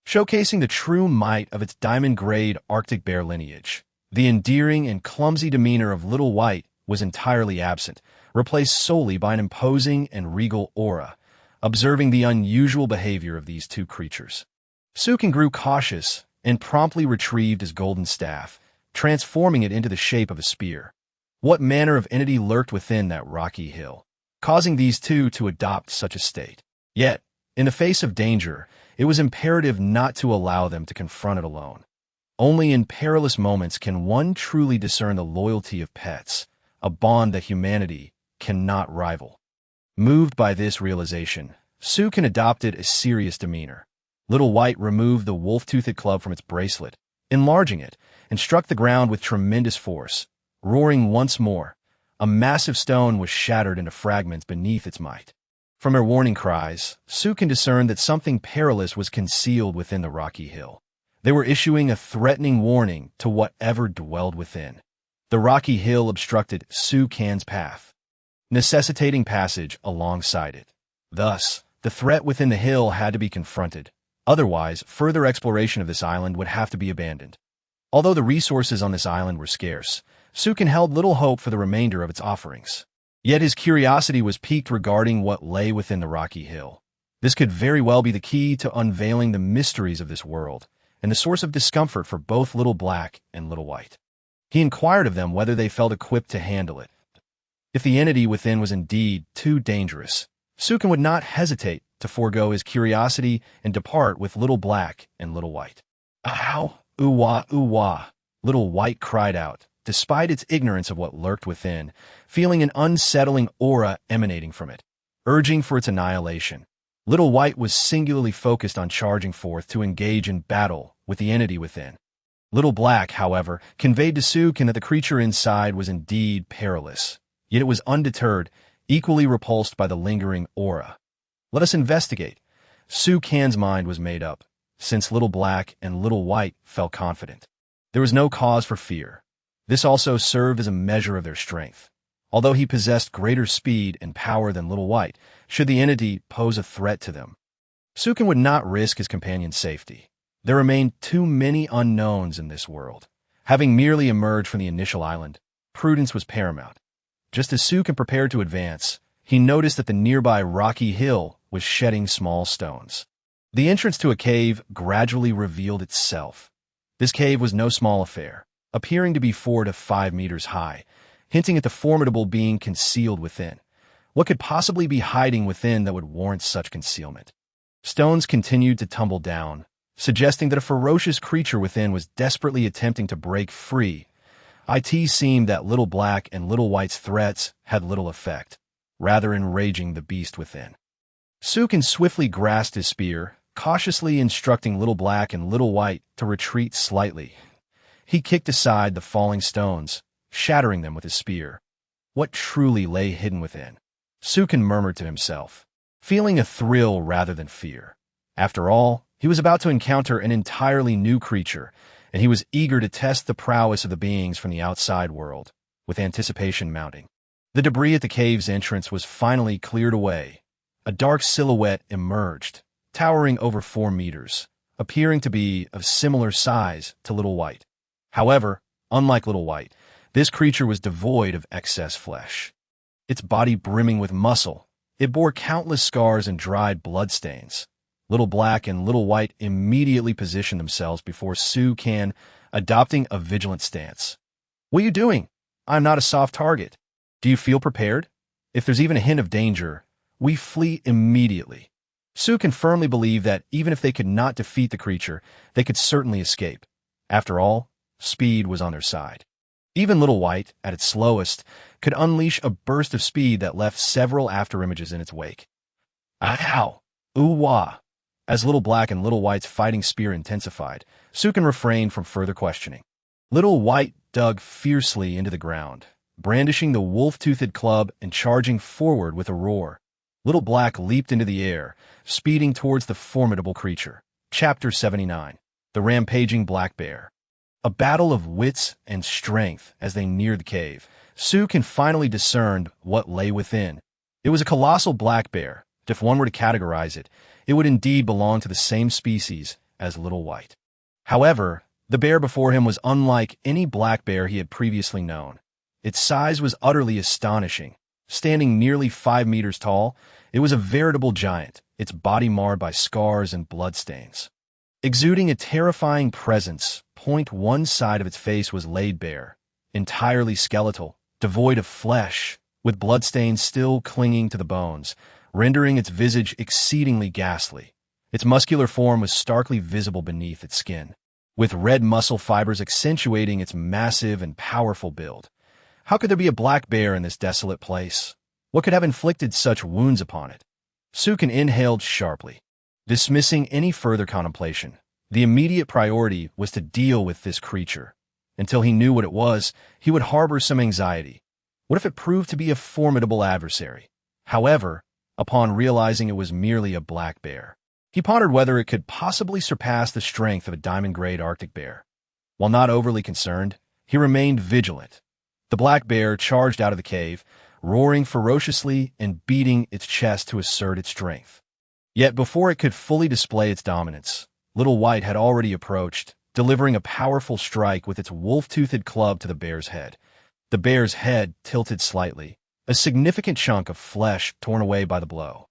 showcasing the true might of its diamond-grade Arctic bear lineage. The endearing and clumsy demeanor of Little White was entirely absent, replaced solely by an imposing and regal aura. Observing the unusual behavior of these two creatures, Sukin grew cautious and promptly retrieved his golden staff, transforming it into the shape of a spear. What manner of entity lurked within that rocky hill, causing these two to adopt such a state? Yet, in the face of danger, it was imperative not to allow them to confront it alone. Only in perilous moments can one truly discern the loyalty of pets, a bond that humanity cannot rival. Moved by this realization, Sukin adopted a serious demeanor. Little White removed the wolf-toothed club from its bracelet, enlarging it, and struck the ground with tremendous force. Roaring once more, a massive stone was shattered into fragments beneath its might. From her warning cries, Sukin discerned that something perilous was concealed within the rocky hill. They were issuing a threatening warning to whatever dwelled within. The rocky hill obstructed Su Kan's path, necessitating passage alongside it. Thus, the threat within the hill had to be confronted. Otherwise, further exploration of this island would have to be abandoned. Although the resources on this island were scarce, Sukin held little hope for the remainder of its offerings. Yet his curiosity was piqued regarding what lay within the rocky hill. This could very well be the key to unveiling the mysteries of this world, and the source of discomfort for both Little Black and Little White. He inquired of them whether they felt equipped to handle it. If the entity within was indeed too dangerous, Sukin would not hesitate to forego his curiosity and depart with Little Black and Little White. "Ow! Ooh-wah, ooh-wah!" Little White cried out, despite its ignorance of what lurked within, feeling an unsettling aura emanating from it, urging for its annihilation. Little White was singularly focused on charging forth to engage in battle with the entity within. Little Black, however, conveyed to Sukin that the creature inside was indeed perilous, yet it was undeterred, equally repulsed by the lingering aura. Let us investigate. Su Kan's mind was made up, since Little Black and Little White felt confident. There was no cause for fear. This also served as a measure of their strength. Although he possessed greater speed and power than Little White, should the entity pose a threat to them, Sukin would not risk his companion's safety. There remained too many unknowns in this world. Having merely emerged from the initial island, prudence was paramount. Just as Sukin prepared to advance, he noticed that the nearby rocky hill was shedding small stones. The entrance to a cave gradually revealed itself. This cave was no small affair, appearing to be 4 to 5 meters high, hinting at the formidable being concealed within. What could possibly be hiding within that would warrant such concealment? Stones continued to tumble down, suggesting that a ferocious creature within was desperately attempting to break free. It seemed that Little Black and Little White's threats had little effect, rather enraging the beast within. Sukin swiftly grasped his spear, cautiously instructing Little Black and Little White to retreat slightly. He kicked aside the falling stones, shattering them with his spear. What truly lay hidden within? Sukin murmured to himself, feeling a thrill rather than fear. After all, he was about to encounter an entirely new creature, and he was eager to test the prowess of the beings from the outside world, with anticipation mounting. The debris at the cave's entrance was finally cleared away. A dark silhouette emerged, towering over 4 meters, appearing to be of similar size to Little White. However, unlike Little White, this creature was devoid of excess flesh. Its body brimming with muscle, it bore countless scars and dried bloodstains. Little Black and Little White immediately positioned themselves before Su Can, adopting a vigilant stance. "What are you doing? I'm not a soft target. Do you feel prepared? If there's even a hint of danger, we flee immediately." Su Can firmly believed that even if they could not defeat the creature, they could certainly escape. After all, speed was on their side. Even Little White, at its slowest, could unleash a burst of speed that left several afterimages in its wake. Ow! Ooh-wah! As Little Black and Little White's fighting spear intensified, Su Can refrained from further questioning. Little White dug fiercely into the ground, brandishing the wolf-toothed club and charging forward with a roar. Little Black leaped into the air, speeding towards the formidable creature. Chapter 79. The Rampaging Black Bear. A battle of wits and strength as they neared the cave. Su Can finally discerned what lay within. It was a colossal black bear. If one were to categorize it, it would indeed belong to the same species as Little White. However, the bear before him was unlike any black bear he had previously known. Its size was utterly astonishing. Standing nearly 5 meters tall, it was a veritable giant, its body marred by scars and bloodstains. Exuding a terrifying presence, one side of its face was laid bare, entirely skeletal, devoid of flesh, with bloodstains still clinging to the bones, rendering its visage exceedingly ghastly. Its muscular form was starkly visible beneath its skin, with red muscle fibers accentuating its massive and powerful build. How could there be a black bear in this desolate place? What could have inflicted such wounds upon it? Su Can inhaled sharply, dismissing any further contemplation. The immediate priority was to deal with this creature. Until he knew what it was, he would harbor some anxiety. What if it proved to be a formidable adversary? However, upon realizing it was merely a black bear, he pondered whether it could possibly surpass the strength of a diamond-grade Arctic bear. While not overly concerned, he remained vigilant. The black bear charged out of the cave, roaring ferociously and beating its chest to assert its strength. Yet before it could fully display its dominance, Little White had already approached, delivering a powerful strike with its wolf-toothed club to the bear's head. The bear's head tilted slightly, a significant chunk of flesh torn away by the blow.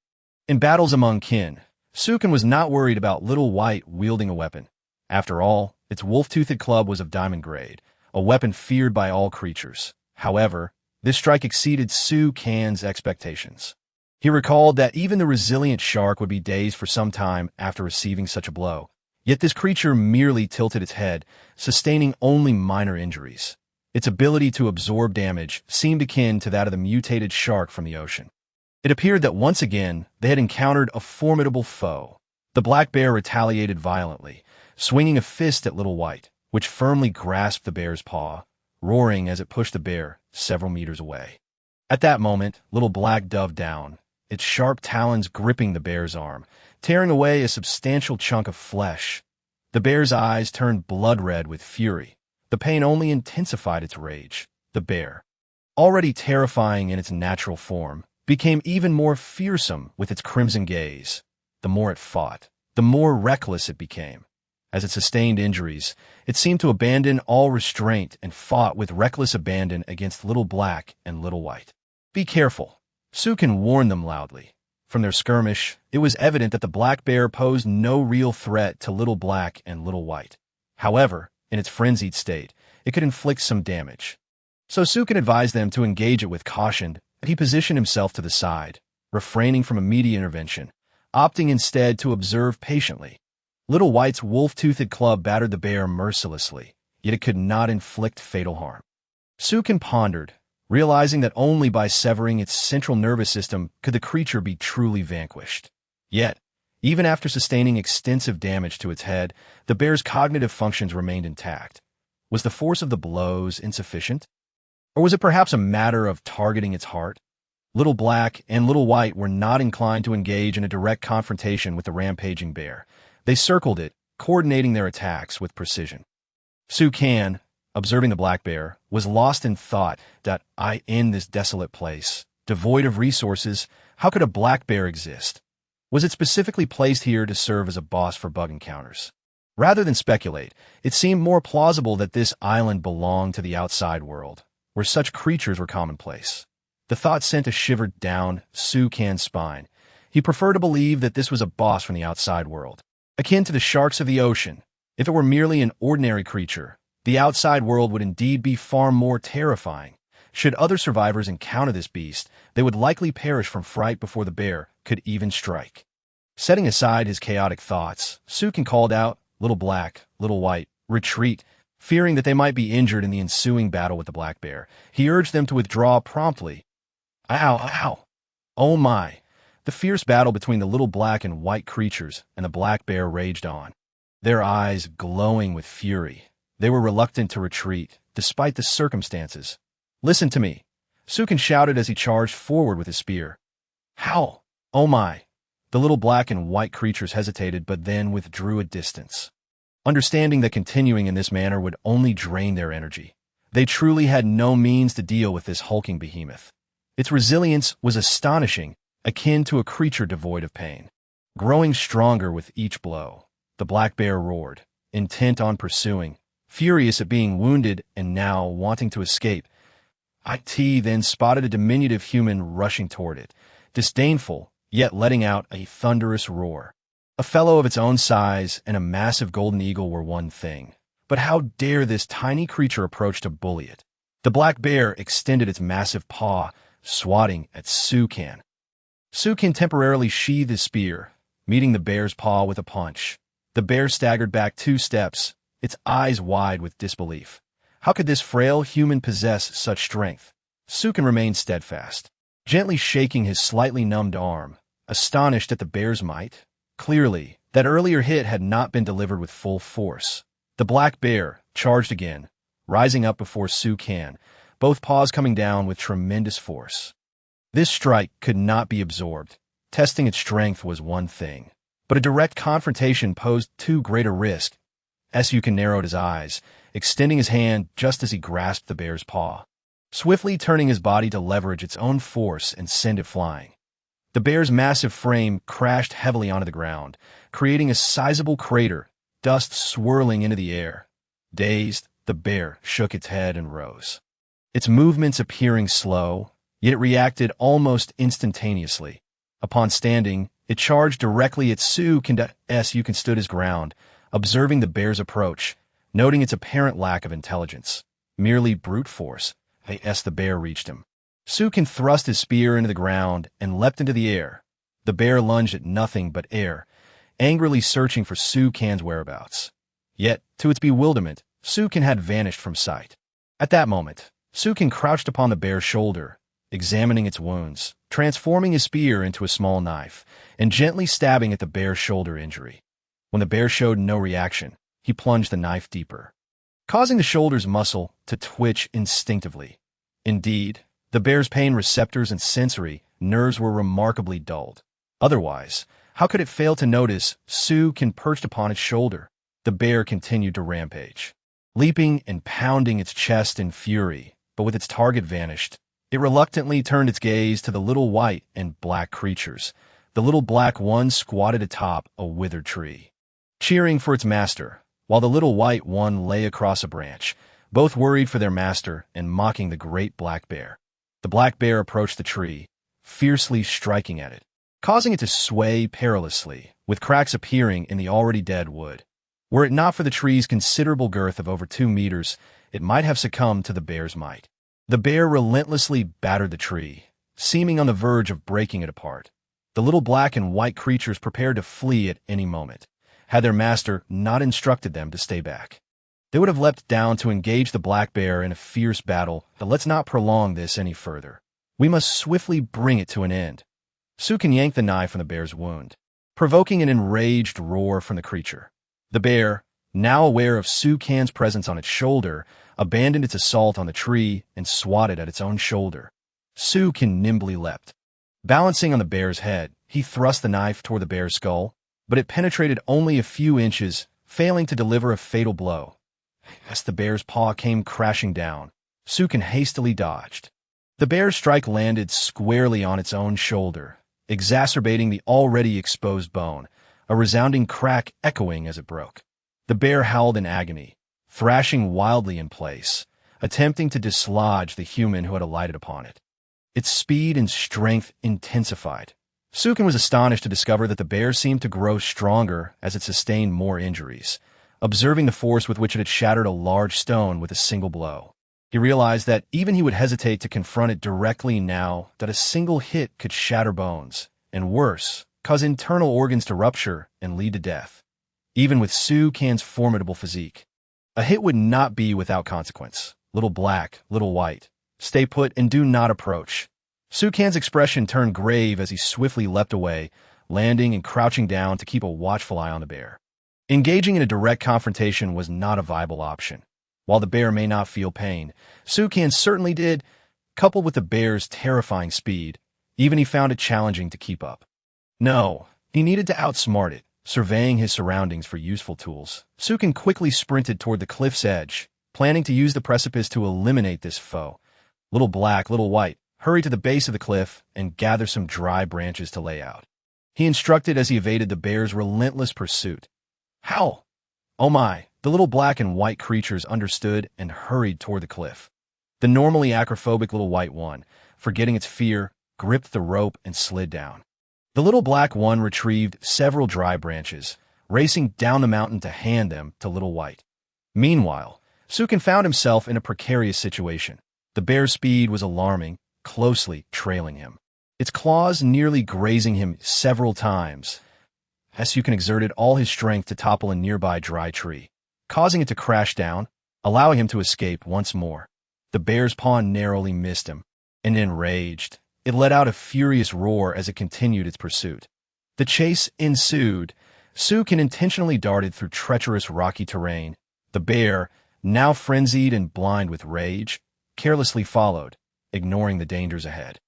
In battles among kin, Su Can was not worried about Little White wielding a weapon. After all, its wolf-toothed club was of diamond grade, a weapon feared by all creatures. However, this strike exceeded Su Can's expectations. He recalled that even the resilient shark would be dazed for some time after receiving such a blow. Yet this creature merely tilted its head, sustaining only minor injuries. Its ability to absorb damage seemed akin to that of the mutated shark from the ocean. It appeared that once again they had encountered a formidable foe. The black bear retaliated violently, swinging a fist at Little White, which firmly grasped the bear's paw, roaring as it pushed the bear several meters away. At that moment, Little Black dove down, its sharp talons gripping the bear's arm, tearing away a substantial chunk of flesh. The bear's eyes turned blood-red with fury. The pain only intensified its rage. The bear, already terrifying in its natural form, became even more fearsome with its crimson gaze. The more it fought, the more reckless it became. As it sustained injuries, it seemed to abandon all restraint and fought with reckless abandon against Little Black and Little White. "Be careful," Su Can warned them loudly. From their skirmish, it was evident that the black bear posed no real threat to Little Black and Little White. However, in its frenzied state, it could inflict some damage. So Su Can advised them to engage it with caution, but he positioned himself to the side, refraining from immediate intervention, opting instead to observe patiently. Little White's wolf-toothed club battered the bear mercilessly, yet it could not inflict fatal harm. Su Can pondered, realizing that only by severing its central nervous system could the creature be truly vanquished. Yet, even after sustaining extensive damage to its head, the bear's cognitive functions remained intact. Was the force of the blows insufficient? Or was it perhaps a matter of targeting its heart? Little Black and Little White were not inclined to engage in a direct confrontation with the rampaging bear. They circled it, coordinating their attacks with precision. Su Can, observing the black bear, was lost in thought that in this desolate place, devoid of resources, how could a black bear exist? Was it specifically placed here to serve as a boss for bug encounters? Rather than speculate, it seemed more plausible that this island belonged to the outside world, where such creatures were commonplace. The thought sent a shiver down Su Kan's spine. He preferred to believe that this was a boss from the outside world, akin to the sharks of the ocean. If it were merely an ordinary creature, the outside world would indeed be far more terrifying. Should other survivors encounter this beast, they would likely perish from fright before the bear could even strike. Setting aside his chaotic thoughts, Su Kan called out, "Little black, little white, retreat." Fearing that they might be injured in the ensuing battle with the black bear, he urged them to withdraw promptly. Ow, ow. Oh my. The fierce battle between the little black and white creatures and the black bear raged on, their eyes glowing with fury. They were reluctant to retreat, despite the circumstances. "Listen to me," Su Kan shouted as he charged forward with his spear. "How? Oh my." The little black and white creatures hesitated but then withdrew a distance. Understanding that continuing in this manner would only drain their energy, they truly had no means to deal with this hulking behemoth. Its resilience was astonishing, akin to a creature devoid of pain. Growing stronger with each blow, the black bear roared, intent on pursuing, furious at being wounded and now wanting to escape. It then spotted a diminutive human rushing toward it, disdainful, yet letting out a thunderous roar. A fellow of its own size and a massive golden eagle were one thing, but how dare this tiny creature approach to bully it? The black bear extended its massive paw, swatting at Su Kan. Su Kan temporarily sheathed his spear, meeting the bear's paw with a punch. The bear staggered back 2 steps, its eyes wide with disbelief. How could this frail human possess such strength? Su Kan remained steadfast, gently shaking his slightly numbed arm, astonished at the bear's might. Clearly, that earlier hit had not been delivered with full force. The black bear charged again, rising up before Su Kan, both paws coming down with tremendous force. This strike could not be absorbed. Testing its strength was one thing, but a direct confrontation posed too great a risk. Su Kan narrowed his eyes, extending his hand just as he grasped the bear's paw, swiftly turning his body to leverage its own force and send it flying. The bear's massive frame crashed heavily onto the ground, creating a sizable crater, dust swirling into the air. Dazed, the bear shook its head and rose, its movements appearing slow, yet it reacted almost instantaneously. Upon standing, it charged directly at Su Kan. Su Kan stood his ground, observing the bear's approach, noting its apparent lack of intelligence. Merely brute force, the bear reached him. Su Kan thrust his spear into the ground and leapt into the air. The bear lunged at nothing but air, angrily searching for Su Kan's whereabouts. Yet, to its bewilderment, Su Kan had vanished from sight. At that moment, Su Kan crouched upon the bear's shoulder, examining its wounds, transforming his spear into a small knife, and gently stabbing at the bear's shoulder injury. When the bear showed no reaction, he plunged the knife deeper, causing the shoulder's muscle to twitch instinctively. Indeed, the bear's pain receptors and sensory nerves were remarkably dulled. Otherwise, how could it fail to notice Su Kan perched upon its shoulder? The bear continued to rampage, leaping and pounding its chest in fury, but with its target vanished, it reluctantly turned its gaze to the little white and black creatures. The little black one squatted atop a withered tree, cheering for its master, while the little white one lay across a branch, both worried for their master and mocking the great black bear. The black bear approached the tree, fiercely striking at it, causing it to sway perilously, with cracks appearing in the already dead wood. Were it not for the tree's considerable girth of over 2 meters, it might have succumbed to the bear's might. The bear relentlessly battered the tree, seeming on the verge of breaking it apart. The little black and white creatures prepared to flee at any moment, had their master not instructed them to stay back. They would have leapt down to engage the black bear in a fierce battle, but let's not prolong this any further. We must swiftly bring it to an end. Su Kan yanked the knife from the bear's wound, provoking an enraged roar from the creature. The bear, now aware of Su Kan's presence on its shoulder, abandoned its assault on the tree and swatted at its own shoulder. Su Kan nimbly leapt. Balancing on the bear's head, he thrust the knife toward the bear's skull, but it penetrated only a few inches, failing to deliver a fatal blow. As the bear's paw came crashing down, Su Kan hastily dodged. The bear's strike landed squarely on its own shoulder, exacerbating the already exposed bone, a resounding crack echoing as it broke. The bear howled in agony, thrashing wildly in place, attempting to dislodge the human who had alighted upon it. Its speed and strength intensified. Sukin was astonished to discover that the bear seemed to grow stronger as it sustained more injuries, observing the force with which it had shattered a large stone with a single blow. He realized that even he would hesitate to confront it directly now, that a single hit could shatter bones, and worse, cause internal organs to rupture and lead to death. Even with Su Kan's formidable physique, a hit would not be without consequence. Little black, little white. Stay put and do not approach. Su Kan's expression turned grave as he swiftly leapt away, landing and crouching down to keep a watchful eye on the bear. Engaging in a direct confrontation was not a viable option. While the bear may not feel pain, Su Kan certainly did. Coupled with the bear's terrifying speed, even he found it challenging to keep up. No, he needed to outsmart it. Surveying his surroundings for useful tools, Su Kan quickly sprinted toward the cliff's edge, planning to use the precipice to eliminate this foe. Little black, little white, hurry to the base of the cliff and gather some dry branches to lay out. He instructed as he evaded the bear's relentless pursuit. Howl! Oh my! The little black and white creatures understood and hurried toward the cliff. The normally acrophobic little white one, forgetting its fear, gripped the rope and slid down. The little black one retrieved several dry branches, racing down the mountain to hand them to little white. Meanwhile, Su Kan found himself in a precarious situation. The bear's speed was alarming, closely trailing him. Its claws nearly grazing him several times. Su Kan exerted all his strength to topple a nearby dry tree, causing it to crash down, allowing him to escape once more. The bear's paw narrowly missed him, and enraged, it let out a furious roar as it continued its pursuit. The chase ensued. Su Kan intentionally darted through treacherous rocky terrain. The bear, now frenzied and blind with rage, carelessly followed, ignoring the dangers ahead.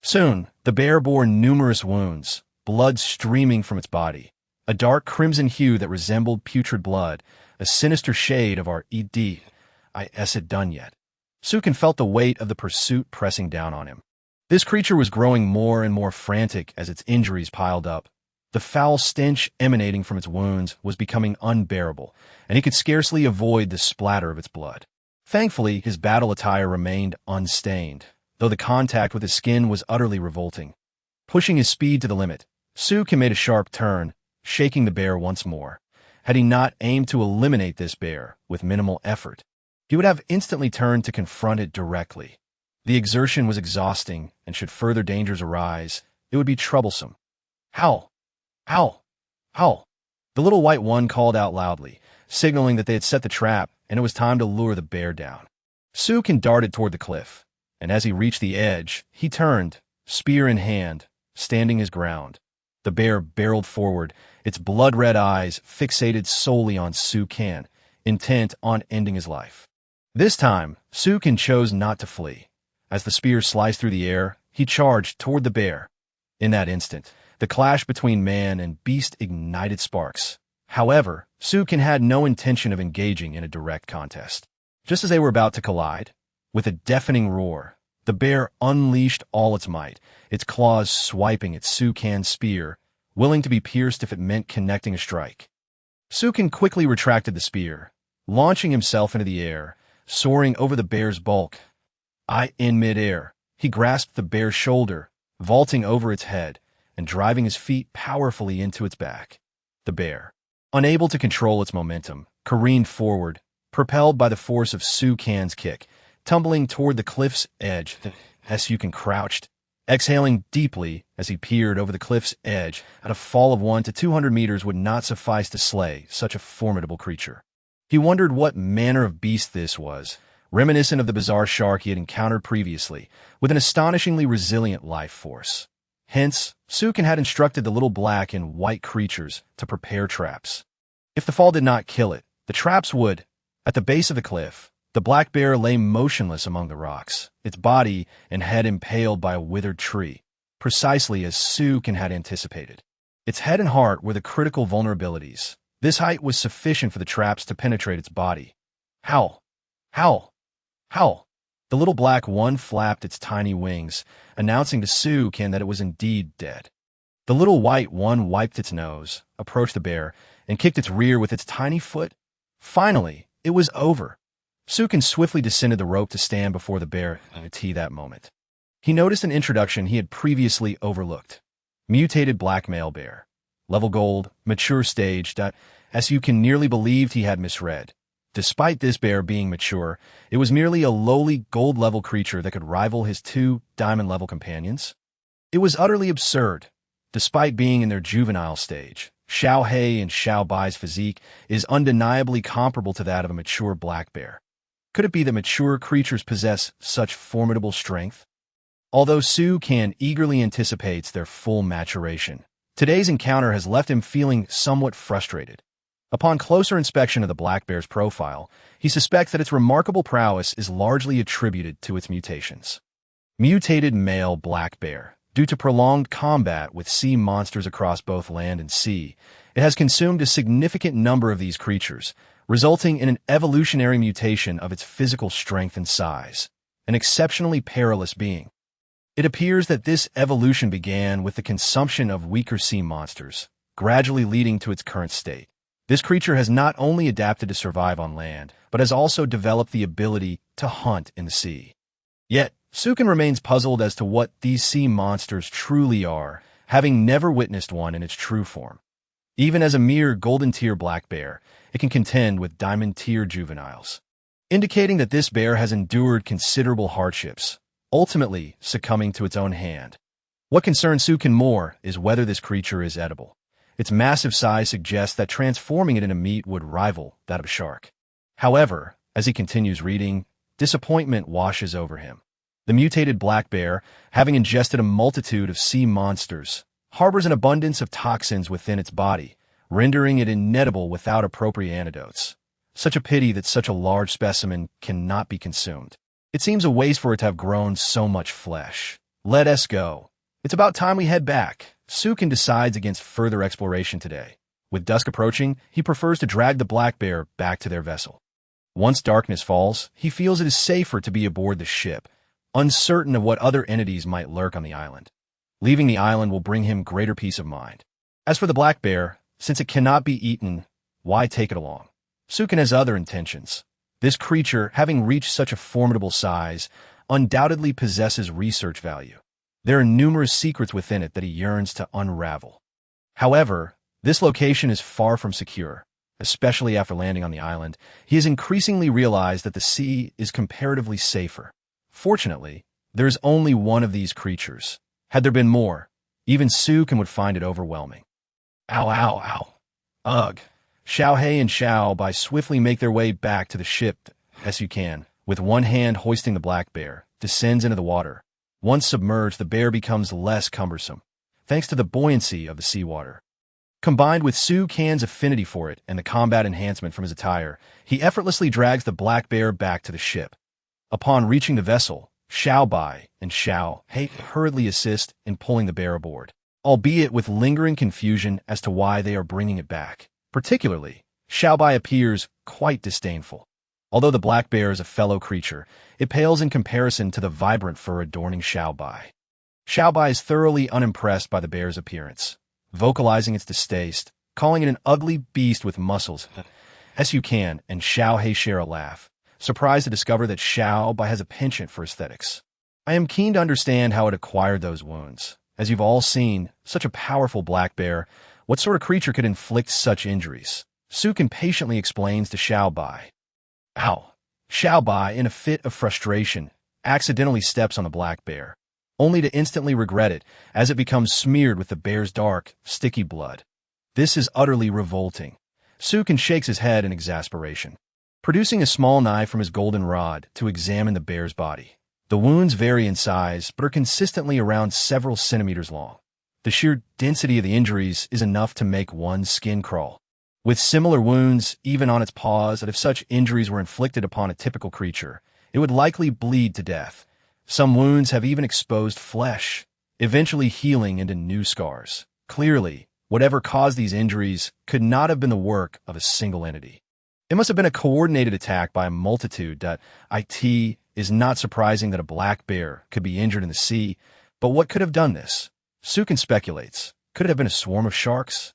Soon, the bear bore numerous wounds, blood streaming from its body, a dark crimson hue that resembled putrid blood, a sinister shade of our ed. Isn't done yet. Su Kan felt the weight of the pursuit pressing down on him. This creature was growing more and more frantic as its injuries piled up. The foul stench emanating from its wounds was becoming unbearable, and he could scarcely avoid the splatter of its blood. Thankfully, his battle attire remained unstained, though the contact with his skin was utterly revolting. Pushing his speed to the limit, Su Kan made a sharp turn, shaking the bear once more. Had he not aimed to eliminate this bear with minimal effort, he would have instantly turned to confront it directly. The exertion was exhausting, and should further dangers arise, it would be troublesome. Howl! Howl! Howl! The little white one called out loudly, signaling that they had set the trap and it was time to lure the bear down. Su Kan darted toward the cliff, and as he reached the edge, he turned, spear in hand, standing his ground. The bear barreled forward, its blood-red eyes fixated solely on Su Kan, intent on ending his life. This time, Su Kan chose not to flee. As the spear sliced through the air, he charged toward the bear. In that instant, the clash between man and beast ignited sparks. However, Su Kan had no intention of engaging in a direct contest. Just as they were about to collide, with a deafening roar, the bear unleashed all its might, its claws swiping at Su Kan's spear, willing to be pierced if it meant connecting a strike. Su Kan quickly retracted the spear, launching himself into the air, soaring over the bear's bulk. In midair, he grasped the bear's shoulder, vaulting over its head, and driving his feet powerfully into its back. The bear, unable to control its momentum, careened forward, propelled by the force of Su Kan's kick, tumbling toward the cliff's edge. Su Kan crouched, exhaling deeply as he peered over the cliff's edge. At a fall of 1 to 200 meters would not suffice to slay such a formidable creature. He wondered what manner of beast this was, reminiscent of the bizarre shark he had encountered previously, with an astonishingly resilient life force. Hence, Su Kan had instructed the little black and white creatures to prepare traps. If the fall did not kill it, the traps would. At the base of the cliff, the black bear lay motionless among the rocks, its body and head impaled by a withered tree, precisely as Su Kan had anticipated. Its head and heart were the critical vulnerabilities. This height was sufficient for the traps to penetrate its body. Howl! Howl! Howl! The little black one flapped its tiny wings, announcing to Su Kan that it was indeed dead. The little white one wiped its nose, approached the bear, and kicked its rear with its tiny foot. Finally, it was over. Sukin swiftly descended the rope to stand before the bear at that moment. He noticed an introduction he had previously overlooked. Mutated black male bear. Level gold, mature stage. As Sukin nearly believed he had misread. Despite this bear being mature, it was merely a lowly gold-level creature that could rival his two diamond-level companions. It was utterly absurd. Despite being in their juvenile stage, Xiao He and Xiao Bai's physique is undeniably comparable to that of a mature black bear. Could it be that mature creatures possess such formidable strength? Although Su Kan eagerly anticipates their full maturation, today's encounter has left him feeling somewhat frustrated. Upon closer inspection of the black bear's profile, he suspects that its remarkable prowess is largely attributed to its mutations. Mutated male black bear. Due to prolonged combat with sea monsters across both land and sea, it has consumed a significant number of these creatures, resulting in an evolutionary mutation of its physical strength and size, an exceptionally perilous being. It appears that this evolution began with the consumption of weaker sea monsters, gradually leading to its current state. This creature has not only adapted to survive on land, but has also developed the ability to hunt in the sea. Yet, Sukin remains puzzled as to what these sea monsters truly are, having never witnessed one in its true form. Even as a mere golden-tier black bear, it can contend with diamond-tier juveniles, indicating that this bear has endured considerable hardships, ultimately succumbing to its own hand. What concerns Sukin more is whether this creature is edible. Its massive size suggests that transforming it into meat would rival that of a shark. However, as he continues reading, disappointment washes over him. The mutated black bear, having ingested a multitude of sea monsters, harbors an abundance of toxins within its body, rendering it inedible without appropriate antidotes. Such a pity that such a large specimen cannot be consumed. It seems a waste for it to have grown so much flesh. Let us go. It's about time we head back. Sukin decides against further exploration today. With dusk approaching, he prefers to drag the black bear back to their vessel. Once darkness falls, he feels it is safer to be aboard the ship, uncertain of what other entities might lurk on the island. Leaving the island will bring him greater peace of mind. As for the black bear, since it cannot be eaten, why take it along? Sukin has other intentions. This creature, having reached such a formidable size, undoubtedly possesses research value. There are numerous secrets within it that he yearns to unravel. However, this location is far from secure. Especially after landing on the island, he has increasingly realized that the sea is comparatively safer. Fortunately, there is only one of these creatures. Had there been more, even Sukin would find it overwhelming. Ow, ow, ow. Ugh. Xiao He and Xiao Bai swiftly make their way back to the ship as you can, with one hand hoisting the black bear, descends into the water. Once submerged, the bear becomes less cumbersome, thanks to the buoyancy of the seawater. Combined with Su Kan's affinity for it and the combat enhancement from his attire, he effortlessly drags the black bear back to the ship. Upon reaching the vessel, Xiao Bai and Xiao He hurriedly assist in pulling the bear aboard, albeit with lingering confusion as to why they are bringing it back. Particularly, Xiao Bai appears quite disdainful. Although the black bear is a fellow creature, it pales in comparison to the vibrant fur adorning Xiao Bai. Xiao Bai is thoroughly unimpressed by the bear's appearance, vocalizing its distaste, calling it an ugly beast with muscles. As you can, and Xiao He share a laugh, surprised to discover that Xiao Bai has a penchant for aesthetics. I am keen to understand how it acquired those wounds. As you've all seen, such a powerful black bear, what sort of creature could inflict such injuries? Sukin patiently explains to Xiao Bai. Ow! Xiao Bai, in a fit of frustration, accidentally steps on the black bear, only to instantly regret it as it becomes smeared with the bear's dark, sticky blood. This is utterly revolting. Sukin shakes his head in exasperation, producing a small knife from his golden rod to examine the bear's body. The wounds vary in size, but are consistently around several centimeters long. The sheer density of the injuries is enough to make one's skin crawl. With similar wounds, even on its paws, that if such injuries were inflicted upon a typical creature, it would likely bleed to death. Some wounds have even exposed flesh, eventually healing into new scars. Clearly, whatever caused these injuries could not have been the work of a single entity. It must have been a coordinated attack by a multitude. It is not surprising that a black bear could be injured in the sea, but what could have done this? Sukin speculates. Could it have been a swarm of sharks?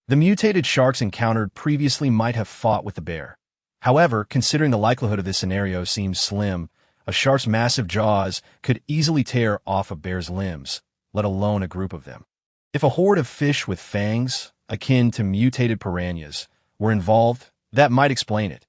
The mutated sharks encountered previously might have fought with the bear. However, considering the likelihood of this scenario seems slim, a shark's massive jaws could easily tear off a bear's limbs, let alone a group of them. If a horde of fish with fangs, akin to mutated piranhas, were involved, that might explain it.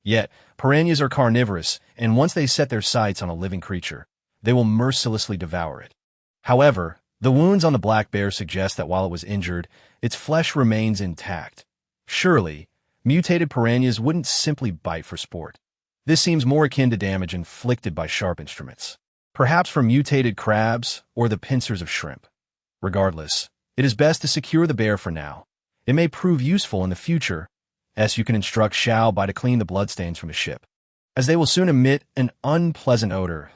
Yet, piranhas are carnivorous, and once they set their sights on a living creature, they will mercilessly devour it. However, the wounds on the black bear suggest that while it was injured, its flesh remains intact. Surely, mutated piranhas wouldn't simply bite for sport. This seems more akin to damage inflicted by sharp instruments, perhaps from mutated crabs or the pincers of shrimp. Regardless, it is best to secure the bear for now. It may prove useful in the future, as you can instruct Xiao to clean the bloodstains from the ship, as they will soon emit an unpleasant odor.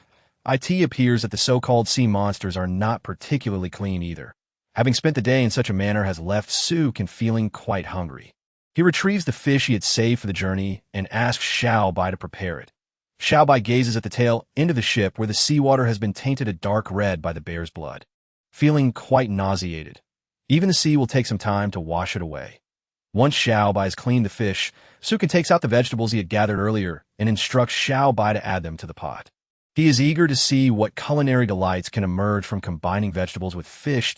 It appears that the so-called sea monsters are not particularly clean either. Having spent the day in such a manner has left Sukin feeling quite hungry. He retrieves the fish he had saved for the journey and asks Xiao to prepare it. Xiao gazes at the tail end of the ship where the seawater has been tainted a dark red by the bear's blood. Feeling quite nauseated, even the sea will take some time to wash it away. Once Xiao has cleaned the fish, Sukin takes out the vegetables he had gathered earlier and instructs Xiao to add them to the pot. He is eager to see what culinary delights can emerge from combining vegetables with fish.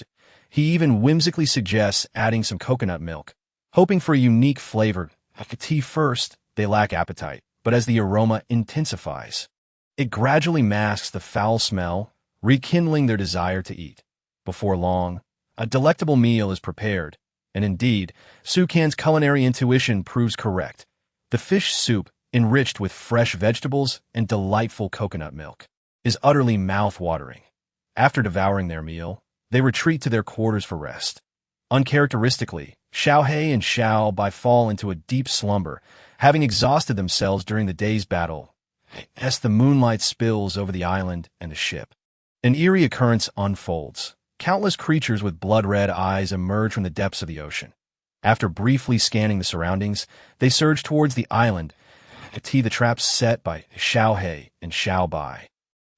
He even whimsically suggests adding some coconut milk, hoping for a unique flavor. After tea first, they lack appetite, but as the aroma intensifies, it gradually masks the foul smell, rekindling their desire to eat. Before long, a delectable meal is prepared, and indeed, Sukin's culinary intuition proves correct. The fish soup, enriched with fresh vegetables and delightful coconut milk, is utterly mouth-watering. After devouring their meal, they retreat to their quarters for rest. Uncharacteristically, Xiao and Xiao fall into a deep slumber, having exhausted themselves during the day's battle, as the moonlight spills over the island and the ship. An eerie occurrence unfolds. Countless creatures with blood-red eyes emerge from the depths of the ocean. After briefly scanning the surroundings, they surge towards the island, the traps set by Xiao and Xiao.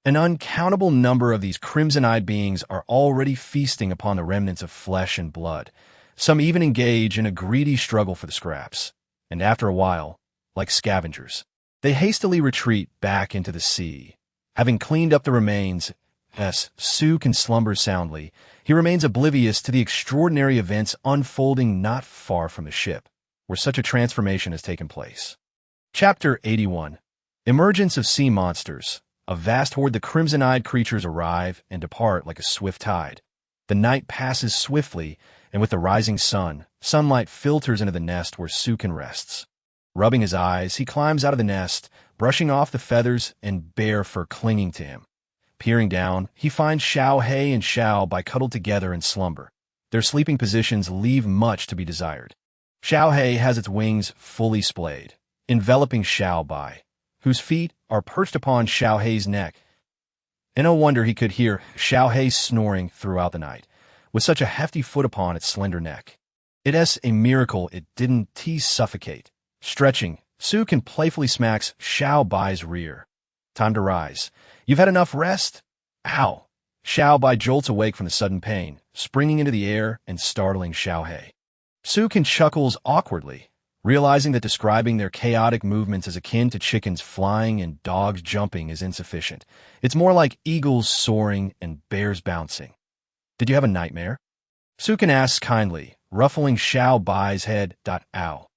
An uncountable number of these crimson-eyed beings are already feasting upon the remnants of flesh and blood. Some even engage in a greedy struggle for the scraps. And after a while, like scavengers, they hastily retreat back into the sea. Having cleaned up the remains, Sukin slumbers soundly. He remains oblivious to the extraordinary events unfolding not far from the ship, where such a transformation has taken place. Chapter 81. Emergence of Sea Monsters. A vast horde of crimson-eyed creatures arrive and depart like a swift tide. The night passes swiftly, and with the rising sun, sunlight filters into the nest where Sukin rests. Rubbing his eyes, he climbs out of the nest, brushing off the feathers and bear fur clinging to him. Peering down, he finds Xiao and Xiao cuddled together in slumber. Their sleeping positions leave much to be desired. Xiao has its wings fully splayed, enveloping Xiao, whose feet are perched upon Xiao neck. And no wonder he could hear Xiao snoring throughout the night, with such a hefty foot upon its slender neck. It is a miracle it didn't suffocate. Stretching, Sukin playfully smacks Xiao rear. Time to rise. You've had enough rest? Ow! Xiao jolts awake from the sudden pain, springing into the air and startling Xiao. Sukin chuckles awkwardly, realizing that describing their chaotic movements as akin to chickens flying and dogs jumping is insufficient. It's more like eagles soaring and bears bouncing. Did you have a nightmare? Sukin asks kindly, ruffling Xiao head. Ow.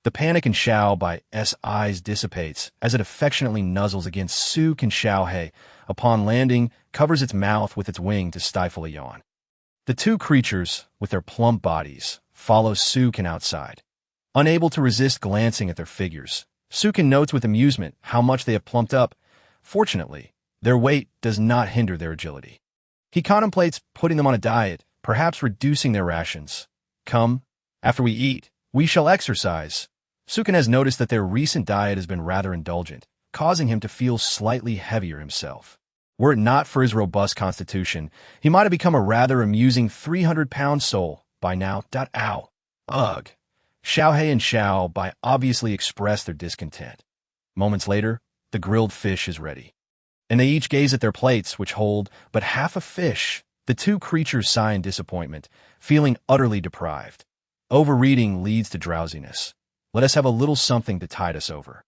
The panic in Xiao's eyes dissipates as it affectionately nuzzles against Sukin. Xiao, upon landing, covers its mouth with its wing to stifle a yawn. The two creatures, with their plump bodies, follow Sukin outside. Unable to resist glancing at their figures, Sukin notes with amusement how much they have plumped up. Fortunately, their weight does not hinder their agility. He contemplates putting them on a diet, perhaps reducing their rations. Come, after we eat, we shall exercise. Sukin has noticed that their recent diet has been rather indulgent, causing him to feel slightly heavier himself. Were it not for his robust constitution, he might have become a rather amusing 300-pound soul by now. Ow. Ugh. Xiao and Xiao obviously express their discontent. Moments later, the grilled fish is ready, and they each gaze at their plates, which hold but half a fish. The two creatures sigh in disappointment, feeling utterly deprived. Overeating leads to drowsiness. Let us have a little something to tide us over.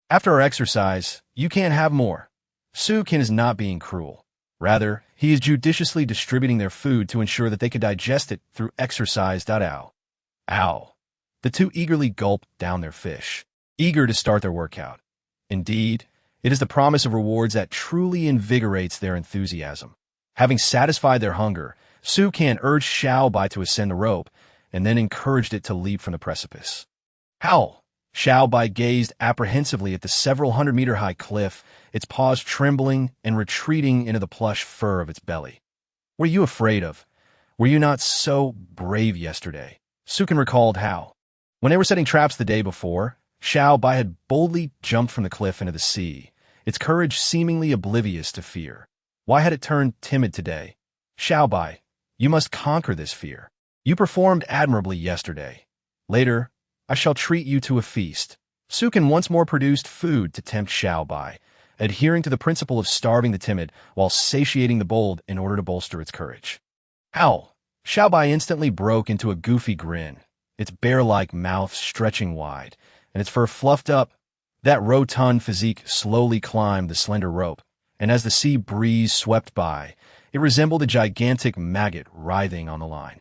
After our exercise, you can't have more. Sukin is not being cruel. Rather, he is judiciously distributing their food to ensure that they can digest it through exercise. Ow. The two eagerly gulp down their fish, eager to start their workout. Indeed, it is the promise of rewards that truly invigorates their enthusiasm. Having satisfied their hunger, Sukan urged Xiaobai to ascend the rope, and then encouraged it to leap from the precipice. Howl! Xiaobai gazed apprehensively at the several hundred-meter-high cliff, its paws trembling and retreating into the plush fur of its belly. What are you afraid of? Were you not so brave yesterday? Sukan recalled how, when they were setting traps the day before, Xiaobai had boldly jumped from the cliff into the sea, its courage seemingly oblivious to fear. Why had it turned timid today? Xiaobai, you must conquer this fear. You performed admirably yesterday. Later, I shall treat you to a feast. Sukan once more produced food to tempt Xiaobai, adhering to the principle of starving the timid while satiating the bold in order to bolster its courage. Howl! Xiaobai instantly broke into a goofy grin, its bear-like mouth stretching wide, and its fur fluffed up. That rotund physique slowly climbed the slender rope, and as the sea breeze swept by, it resembled a gigantic maggot writhing on the line.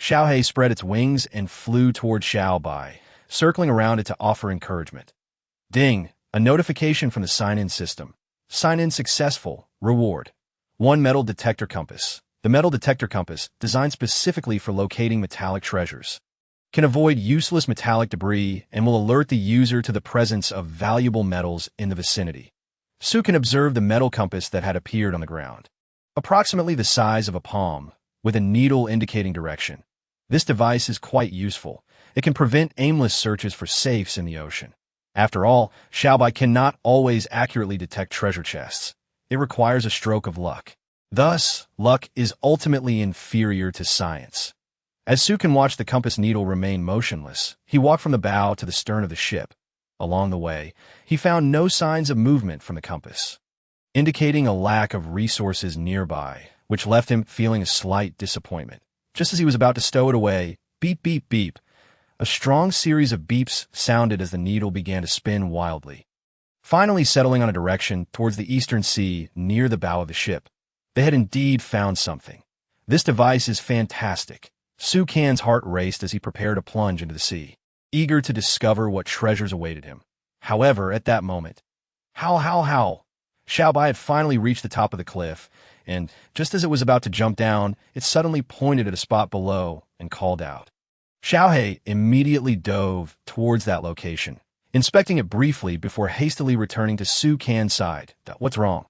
Xiaohei spread its wings and flew toward Xiaobai, circling around it to offer encouragement. Ding! A notification from the sign-in system. Sign-in successful. Reward. 1 metal detector compass. The metal detector compass, designed specifically for locating metallic treasures, can avoid useless metallic debris and will alert the user to the presence of valuable metals in the vicinity. Sukan observed the metal compass that had appeared on the ground, approximately the size of a palm, with a needle indicating direction. This device is quite useful. It can prevent aimless searches for safes in the ocean. After all, Xiaobai cannot always accurately detect treasure chests. It requires a stroke of luck. Thus, luck is ultimately inferior to science. As Sukan watched the compass needle remain motionless, he walked from the bow to the stern of the ship. Along the way, he found no signs of movement from the compass, indicating a lack of resources nearby, which left him feeling a slight disappointment. Just as he was about to stow it away, beep, beep, beep, a strong series of beeps sounded as the needle began to spin wildly, finally settling on a direction towards the eastern sea near the bow of the ship. They had indeed found something. This device is fantastic. Sukan's heart raced as he prepared to plunge into the sea, eager to discover what treasures awaited him. However, at that moment, howl! Xiaobai had finally reached the top of the cliff, and just as it was about to jump down, it suddenly pointed at a spot below and called out. Xiaohei immediately dove towards that location, inspecting it briefly before hastily returning to Sukan's side. What's wrong?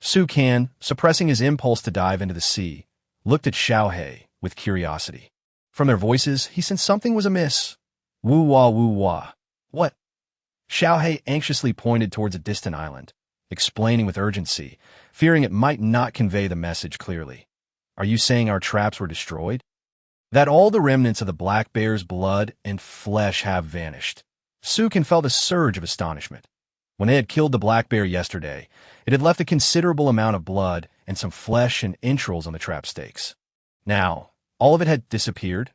Sukan, suppressing his impulse to dive into the sea, looked at Xiaohei with curiosity. From their voices, he sensed something was amiss. Woo-wah. What? Xiaohei anxiously pointed towards a distant island, explaining with urgency, fearing it might not convey the message clearly. Are you saying our traps were destroyed? That all the remnants of the black bear's blood and flesh have vanished? Sukan felt a surge of astonishment. When they had killed the black bear yesterday, it had left a considerable amount of blood and some flesh and entrails on the trap stakes. Now, all of it had disappeared?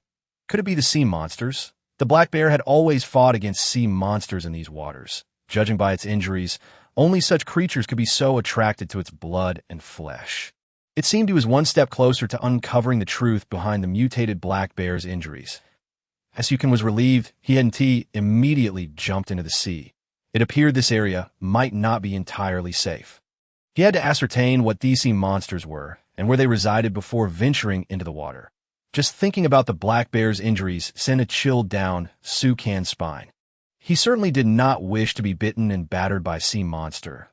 Could it be the sea monsters? The black bear had always fought against sea monsters in these waters. Judging by its injuries, only such creatures could be so attracted to its blood and flesh. It seemed he was one step closer to uncovering the truth behind the mutated black bear's injuries. As Sukan was relieved, he and T immediately jumped into the sea. It appeared this area might not be entirely safe. He had to ascertain what these sea monsters were and where they resided before venturing into the water. Just thinking about the black bear's injuries sent a chill down Sukan's spine. He certainly did not wish to be bitten and battered by a sea monster.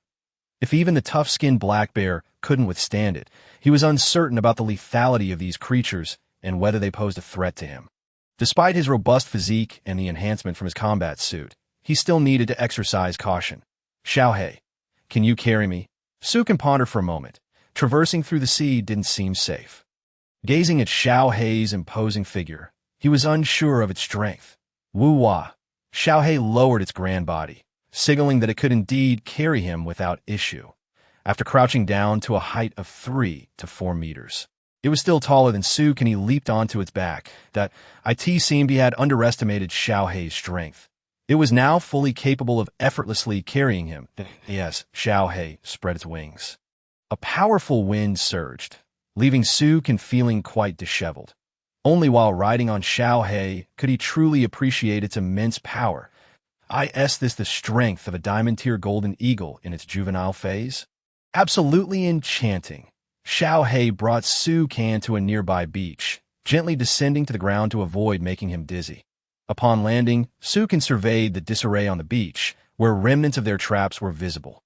If even the tough-skinned black bear couldn't withstand it, he was uncertain about the lethality of these creatures and whether they posed a threat to him. Despite his robust physique and the enhancement from his combat suit, he still needed to exercise caution. Xiaohei, can you carry me? Sukan pondered for a moment. Traversing through the sea didn't seem safe. Gazing at Xiaohei's imposing figure, he was unsure of its strength. Woo-wah. Xiaohei lowered its grand body, signaling that it could indeed carry him without issue. After crouching down to a height of 3 to 4 meters, It was still taller than Suk, and he leaped onto its back. It seemed he had underestimated Xiao Hei's strength. It was now fully capable of effortlessly carrying him. Yes, Xiao Hei spread its wings. A powerful wind surged, leaving Suk feeling quite disheveled. Only while riding on Xiao Hei could he truly appreciate its immense power. Is this the strength of a diamond-tier golden eagle in its juvenile phase? Absolutely enchanting. Xiao Hei brought Suk to a nearby beach, gently descending to the ground to avoid making him dizzy. Upon landing, Suk surveyed the disarray on the beach, where remnants of their traps were visible,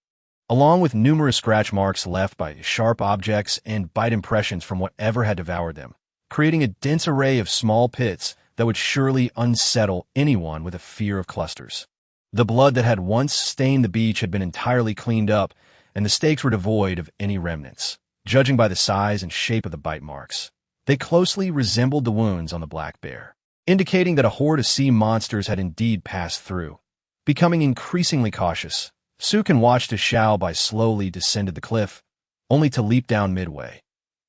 along with numerous scratch marks left by sharp objects and bite impressions from whatever had devoured them, creating a dense array of small pits that would surely unsettle anyone with a fear of clusters. The blood that had once stained the beach had been entirely cleaned up, and the stakes were devoid of any remnants. Judging by the size and shape of the bite marks, they closely resembled the wounds on the black bear, indicating that a horde of sea monsters had indeed passed through. Becoming increasingly cautious, Suk watched as Xiao Bai slowly descended the cliff, only to leap down midway.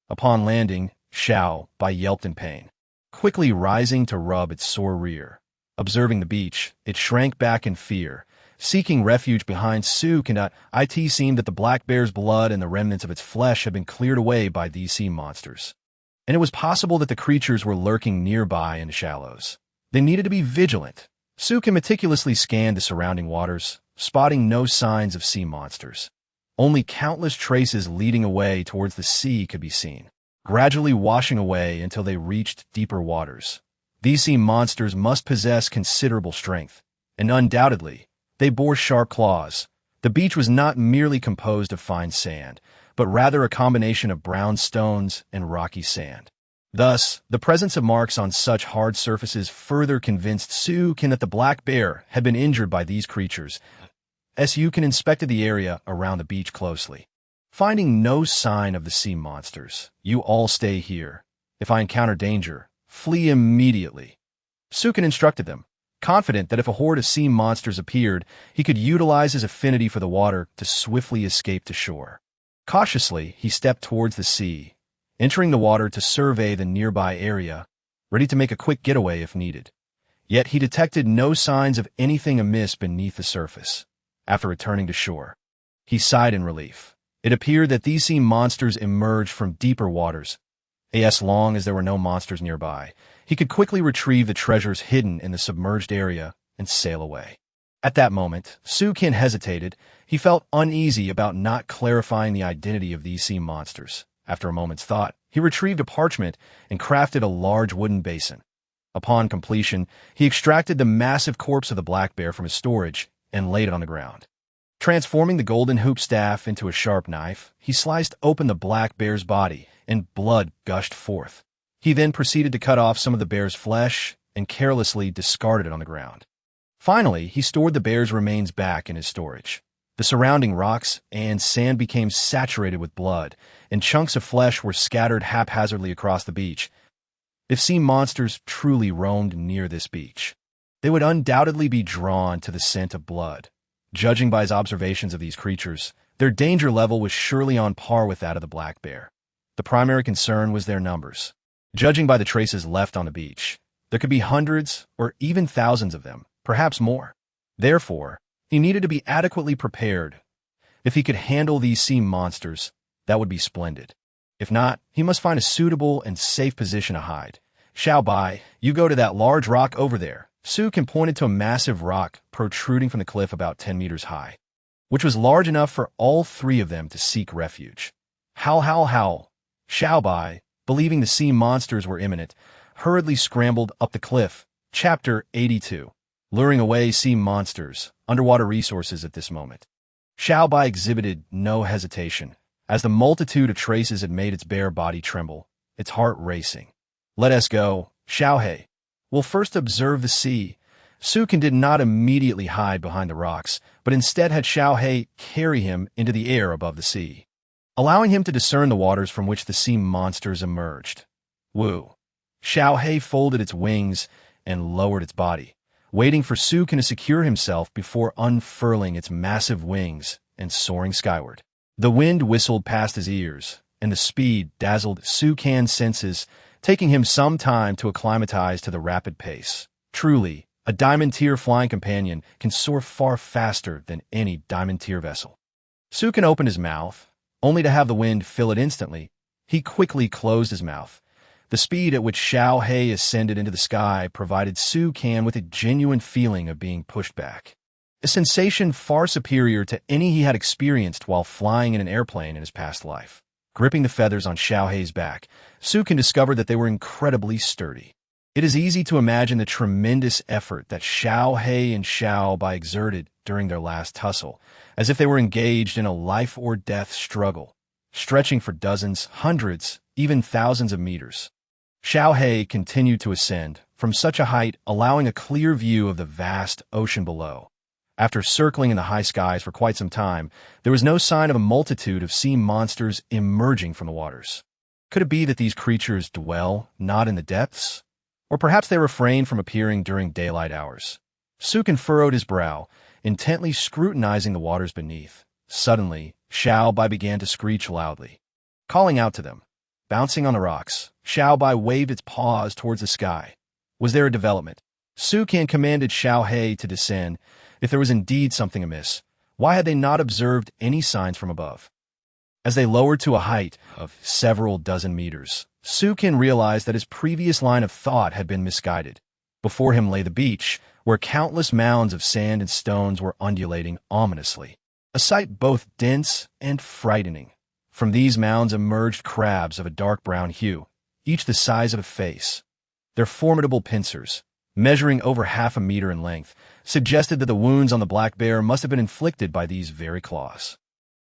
Upon landing, Xiao Bai yelped in pain, quickly rising to rub its sore rear. Observing the beach, it shrank back in fear, seeking refuge behind Suk, and it seemed that the black bear's blood and the remnants of its flesh had been cleared away by these sea monsters. And it was possible that the creatures were lurking nearby in the shallows. They needed to be vigilant. Suk meticulously scanned the surrounding waters, spotting no signs of sea monsters. Only countless traces leading away towards the sea could be seen, gradually washing away until they reached deeper waters. These sea monsters must possess considerable strength, and undoubtedly, they bore sharp claws. The beach was not merely composed of fine sand, but rather a combination of brown stones and rocky sand. Thus, the presence of marks on such hard surfaces further convinced Suk that the black bear had been injured by these creatures. Suk inspected the area around the beach closely. Finding no sign of the sea monsters, "You all stay here. If I encounter danger, flee immediately." Suk instructed them, confident that if a horde of sea monsters appeared, he could utilize his affinity for the water to swiftly escape to shore. Cautiously, he stepped towards the sea, entering the water to survey the nearby area, ready to make a quick getaway if needed. Yet he detected no signs of anything amiss beneath the surface. After returning to shore, he sighed in relief. It appeared that these sea monsters emerged from deeper waters. As long as there were no monsters nearby, he could quickly retrieve the treasures hidden in the submerged area and sail away. At that moment, Suk hesitated. He felt uneasy about not clarifying the identity of these sea monsters. After a moment's thought, he retrieved a parchment and crafted a large wooden basin. Upon completion, he extracted the massive corpse of the black bear from his storage and laid it on the ground. Transforming the golden hoop staff into a sharp knife, he sliced open the black bear's body, and blood gushed forth. He then proceeded to cut off some of the bear's flesh and carelessly discarded it on the ground. Finally, he stored the bear's remains back in his storage. The surrounding rocks and sand became saturated with blood, and chunks of flesh were scattered haphazardly across the beach. If sea monsters truly roamed near this beach, they would undoubtedly be drawn to the scent of blood. Judging by his observations of these creatures, their danger level was surely on par with that of the black bear. The primary concern was their numbers. Judging by the traces left on the beach, there could be hundreds or even thousands of them, perhaps more. Therefore, he needed to be adequately prepared. If he could handle these sea monsters, that would be splendid. If not, he must find a suitable and safe position to hide. "Xiao Bai, you go to that large rock over there." Suk pointed to a massive rock protruding from the cliff about 10 meters high, which was large enough for all three of them to seek refuge. Howl. Xiao Bai, believing the sea monsters were imminent, hurriedly scrambled up the cliff. Chapter 82. Luring away sea monsters, underwater resources at this moment. Xiao Bai exhibited no hesitation, as the multitude of traces had made its bare body tremble, its heart racing. "Let us go, Xiao Hei. We'll first observe the sea." Suk did not immediately hide behind the rocks, but instead had Xiao Hei carry him into the air above the sea, allowing him to discern the waters from which the sea monsters emerged. Woo! Xiao Hei folded its wings and lowered its body, waiting for Suk to secure himself before unfurling its massive wings and soaring skyward. The wind whistled past his ears, and the speed dazzled Sukan's senses, taking him some time to acclimatize to the rapid pace. Truly, a diamond-tier flying companion can soar far faster than any diamond-tier vessel. Sukan opened his mouth, only to have the wind fill it instantly. He quickly closed his mouth. The speed at which Xiao He ascended into the sky provided Sukan with a genuine feeling of being pushed back. A sensation far superior to any he had experienced while flying in an airplane in his past life. Gripping the feathers on Xiao He's back, Sukan discovered that they were incredibly sturdy. It is easy to imagine the tremendous effort that Xiao He and Xiao Bai exerted during their last tussle, as if they were engaged in a life-or-death struggle, stretching for dozens, hundreds, even thousands of meters. Xiao He continued to ascend, from such a height allowing a clear view of the vast ocean below. After circling in the high skies for quite some time, there was no sign of a multitude of sea monsters emerging from the waters. Could it be that these creatures dwell not in the depths? Or perhaps they refrain from appearing during daylight hours? Sukan furrowed his brow, intently scrutinizing the waters beneath. Suddenly, Xiao Bai began to screech loudly, calling out to them. Bouncing on the rocks, Xiao Bai waved its paws towards the sky. Was there a development? Sukan commanded Xiao He to descend. If there was indeed something amiss, why had they not observed any signs from above? As they lowered to a height of several dozen meters, Sukan realized that his previous line of thought had been misguided. Before him lay the beach, where countless mounds of sand and stones were undulating ominously, a sight both dense and frightening. From these mounds emerged crabs of a dark brown hue, each the size of a face. Their formidable pincers, measuring over half a meter in length, suggested that the wounds on the black bear must have been inflicted by these very claws.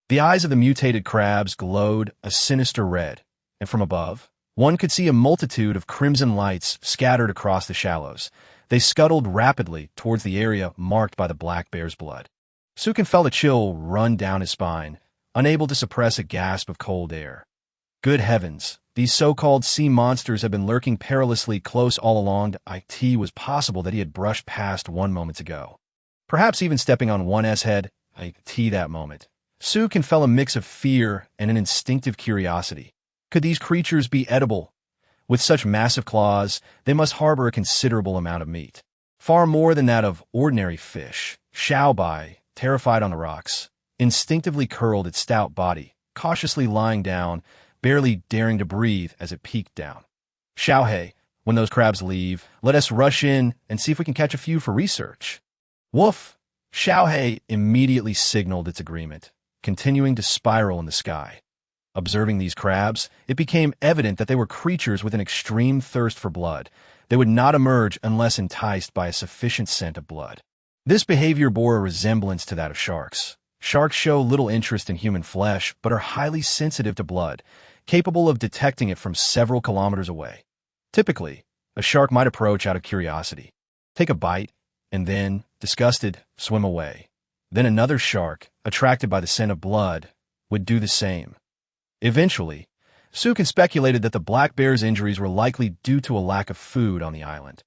The eyes of the mutated crabs glowed a sinister red, and from above, one could see a multitude of crimson lights scattered across the shallows. They scuttled rapidly towards the area marked by the black bear's blood. Sukan felt a chill run down his spine, unable to suppress a gasp of cold air. Good heavens, these so-called sea monsters had been lurking perilously close all along. It was possible that he had brushed past one moments ago. Perhaps even stepping on one's head. That moment. Sukan felt a mix of fear and an instinctive curiosity. Could these creatures be edible? With such massive claws, they must harbor a considerable amount of meat. Far more than that of ordinary fish. Xiao Bai, terrified on the rocks, instinctively curled its stout body, cautiously lying down, barely daring to breathe as it peeked down. Xiao He, when those crabs leave, let us rush in and see if we can catch a few for research. Woof! Xiao He immediately signaled its agreement, continuing to spiral in the sky. Observing these crabs, it became evident that they were creatures with an extreme thirst for blood. They would not emerge unless enticed by a sufficient scent of blood. This behavior bore a resemblance to that of sharks. Sharks show little interest in human flesh, but are highly sensitive to blood, capable of detecting it from several kilometers away. Typically, a shark might approach out of curiosity, take a bite, and then, disgusted, swim away. Then another shark, attracted by the scent of blood, would do the same. Eventually, Sukan speculated that the black bear's injuries were likely due to a lack of food on the island,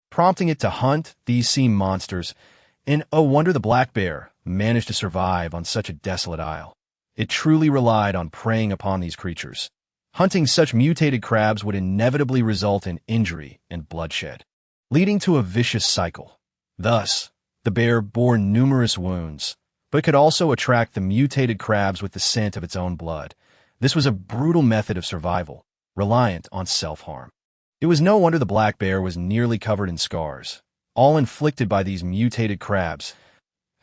prompting it to hunt these sea monsters, and oh wonder the black bear managed to survive on such a desolate isle. It truly relied on preying upon these creatures. Hunting such mutated crabs would inevitably result in injury and bloodshed, leading to a vicious cycle. Thus, the bear bore numerous wounds, but could also attract the mutated crabs with the scent of its own blood. This was a brutal method of survival, reliant on self-harm. It was no wonder the black bear was nearly covered in scars, all inflicted by these mutated crabs.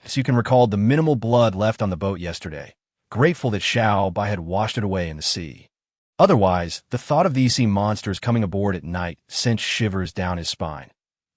Sukan recalled the minimal blood left on the boat yesterday, grateful that Xiao Bai had washed it away in the sea. Otherwise, the thought of these sea monsters coming aboard at night sent shivers down his spine.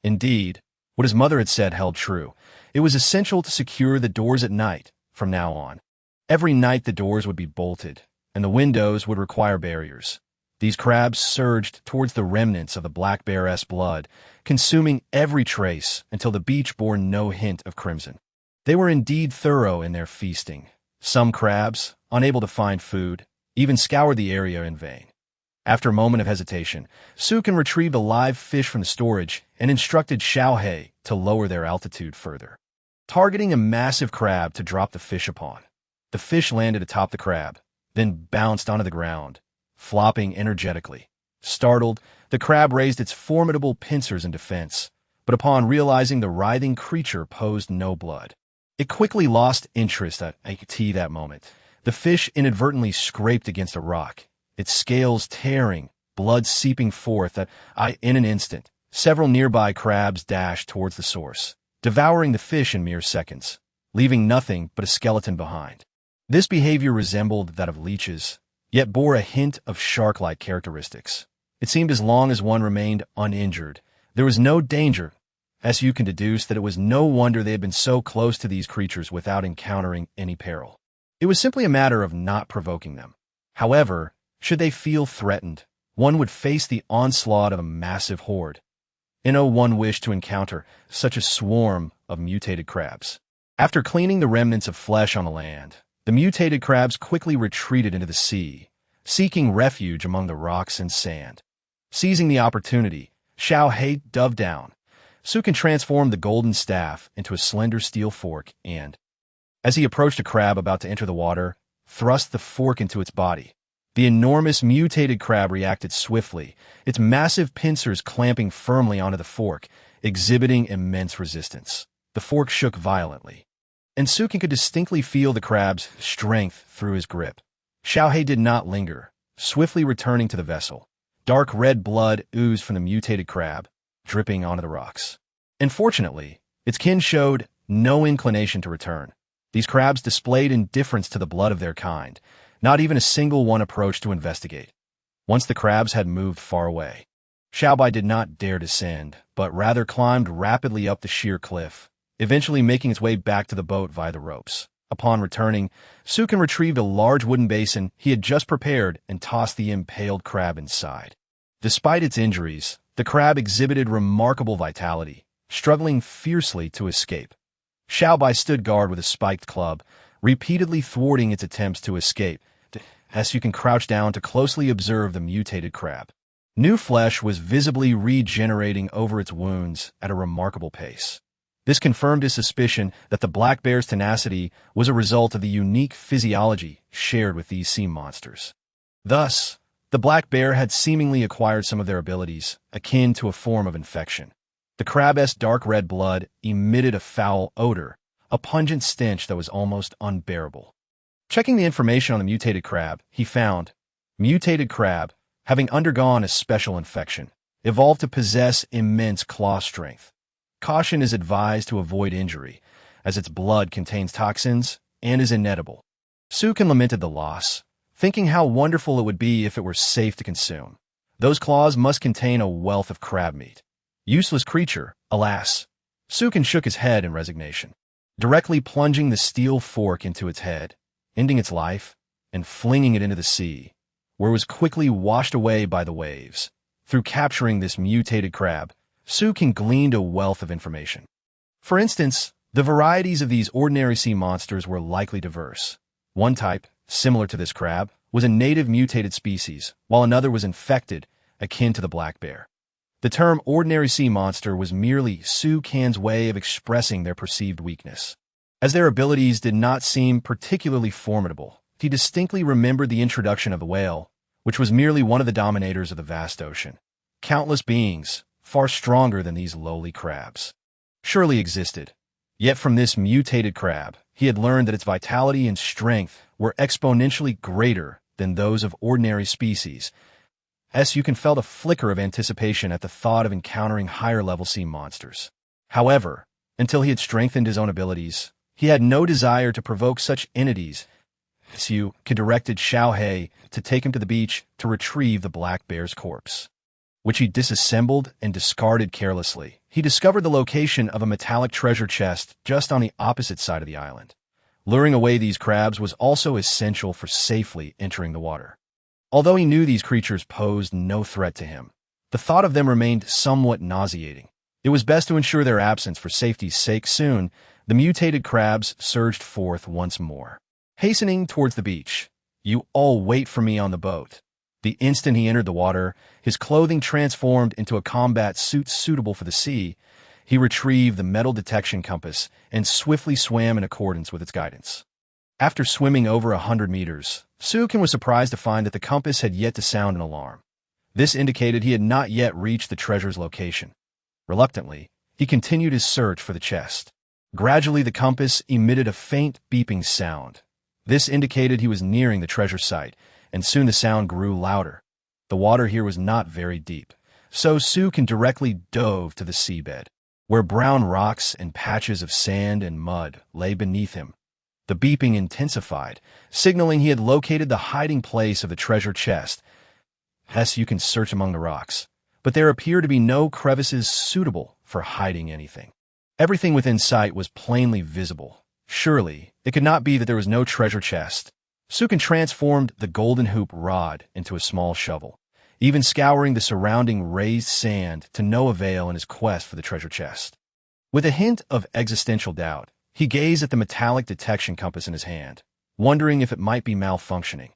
Indeed, what his mother had said held true. It was essential to secure the doors at night from now on. Every night the doors would be bolted, and the windows would require barriers. These crabs surged towards the remnants of the black bear's blood, consuming every trace until the beach bore no hint of crimson. They were indeed thorough in their feasting. Some crabs, unable to find food, even scoured the area in vain. After a moment of hesitation, Sukan retrieved a live fish from the storage and instructed Xiao He to lower their altitude further, targeting a massive crab to drop the fish upon. The fish landed atop the crab, then bounced onto the ground, flopping energetically. Startled, the crab raised its formidable pincers in defense, but upon realizing the writhing creature posed no blood, it quickly lost interest at that moment. The fish inadvertently scraped against a rock, its scales tearing, blood seeping forth in an instant. Several nearby crabs dashed towards the source, devouring the fish in mere seconds, leaving nothing but a skeleton behind. This behavior resembled that of leeches, yet bore a hint of shark-like characteristics. It seemed as long as one remained uninjured, there was no danger, as you can deduce that it was no wonder they had been so close to these creatures without encountering any peril. It was simply a matter of not provoking them. However, should they feel threatened, one would face the onslaught of a massive horde. No one wished to encounter such a swarm of mutated crabs. After cleaning the remnants of flesh on the land, the mutated crabs quickly retreated into the sea, seeking refuge among the rocks and sand. Seizing the opportunity, Xiao He dove down. Sukin transformed the golden staff into a slender steel fork and, as he approached a crab about to enter the water, thrust the fork into its body. The enormous mutated crab reacted swiftly, its massive pincers clamping firmly onto the fork, exhibiting immense resistance. The fork shook violently, and Sukin could distinctly feel the crab's strength through his grip. Xiao He did not linger, swiftly returning to the vessel. Dark red blood oozed from the mutated crab, dripping onto the rocks. Unfortunately, its kin showed no inclination to return. These crabs displayed indifference to the blood of their kind. Not even a single one approached to investigate. Once the crabs had moved far away, Xiaobai did not dare descend, but rather climbed rapidly up the sheer cliff, eventually making its way back to the boat via the ropes. Upon returning, Sukin retrieved a large wooden basin he had just prepared and tossed the impaled crab inside. Despite its injuries, the crab exhibited remarkable vitality, struggling fiercely to escape. Xiaobai stood guard with a spiked club, repeatedly thwarting its attempts to escape, as you can crouch down to closely observe the mutated crab. New flesh was visibly regenerating over its wounds at a remarkable pace. This confirmed his suspicion that the black bear's tenacity was a result of the unique physiology shared with these sea monsters. Thus, the black bear had seemingly acquired some of their abilities, akin to a form of infection. The crab's dark red blood emitted a foul odor, a pungent stench that was almost unbearable. Checking the information on the mutated crab, he found, mutated crab, having undergone a special infection, evolved to possess immense claw strength. Caution is advised to avoid injury, as its blood contains toxins and is inedible. Sukin lamented the loss, thinking how wonderful it would be if it were safe to consume. Those claws must contain a wealth of crab meat. Useless creature, alas. Sukin shook his head in resignation, directly plunging the steel fork into its head, ending its life, and flinging it into the sea, where it was quickly washed away by the waves. Through capturing this mutated crab, Sukin gleaned a wealth of information. For instance, the varieties of these ordinary sea monsters were likely diverse. One type, similar to this crab, was a native mutated species, while another was infected, akin to the black bear. The term ordinary sea monster was merely Sukin's way of expressing their perceived weakness. As their abilities did not seem particularly formidable, he distinctly remembered the introduction of the whale, which was merely one of the dominators of the vast ocean. Countless beings, far stronger than these lowly crabs, surely existed. Yet from this mutated crab, he had learned that its vitality and strength were exponentially greater than those of ordinary species. Sukin felt a flicker of anticipation at the thought of encountering higher-level sea monsters. However, until he had strengthened his own abilities, he had no desire to provoke such entities. Sukin directed Xiao He to take him to the beach to retrieve the black bear's corpse, which he disassembled and discarded carelessly. He discovered the location of a metallic treasure chest just on the opposite side of the island. Luring away these crabs was also essential for safely entering the water. Although he knew these creatures posed no threat to him, the thought of them remained somewhat nauseating. It was best to ensure their absence for safety's sake. Soon, the mutated crabs surged forth once more, hastening towards the beach. "You all wait for me on the boat." The instant he entered the water, his clothing transformed into a combat suit suitable for the sea. He retrieved the metal detection compass and swiftly swam in accordance with its guidance. After swimming over 100 meters, Sukin was surprised to find that the compass had yet to sound an alarm. This indicated he had not yet reached the treasure's location. Reluctantly, he continued his search for the chest. Gradually, the compass emitted a faint beeping sound. This indicated he was nearing the treasure site, and soon the sound grew louder. The water here was not very deep, so Sukin directly dove to the seabed, where brown rocks and patches of sand and mud lay beneath him. The beeping intensified, signaling he had located the hiding place of the treasure chest. Yes, you can search among the rocks, but there appear to be no crevices suitable for hiding anything. Everything within sight was plainly visible. Surely, it could not be that there was no treasure chest. Sukin transformed the golden hoop rod into a small shovel, even scouring the surrounding raised sand to no avail in his quest for the treasure chest. With a hint of existential doubt, he gazed at the metallic detection compass in his hand, wondering if it might be malfunctioning.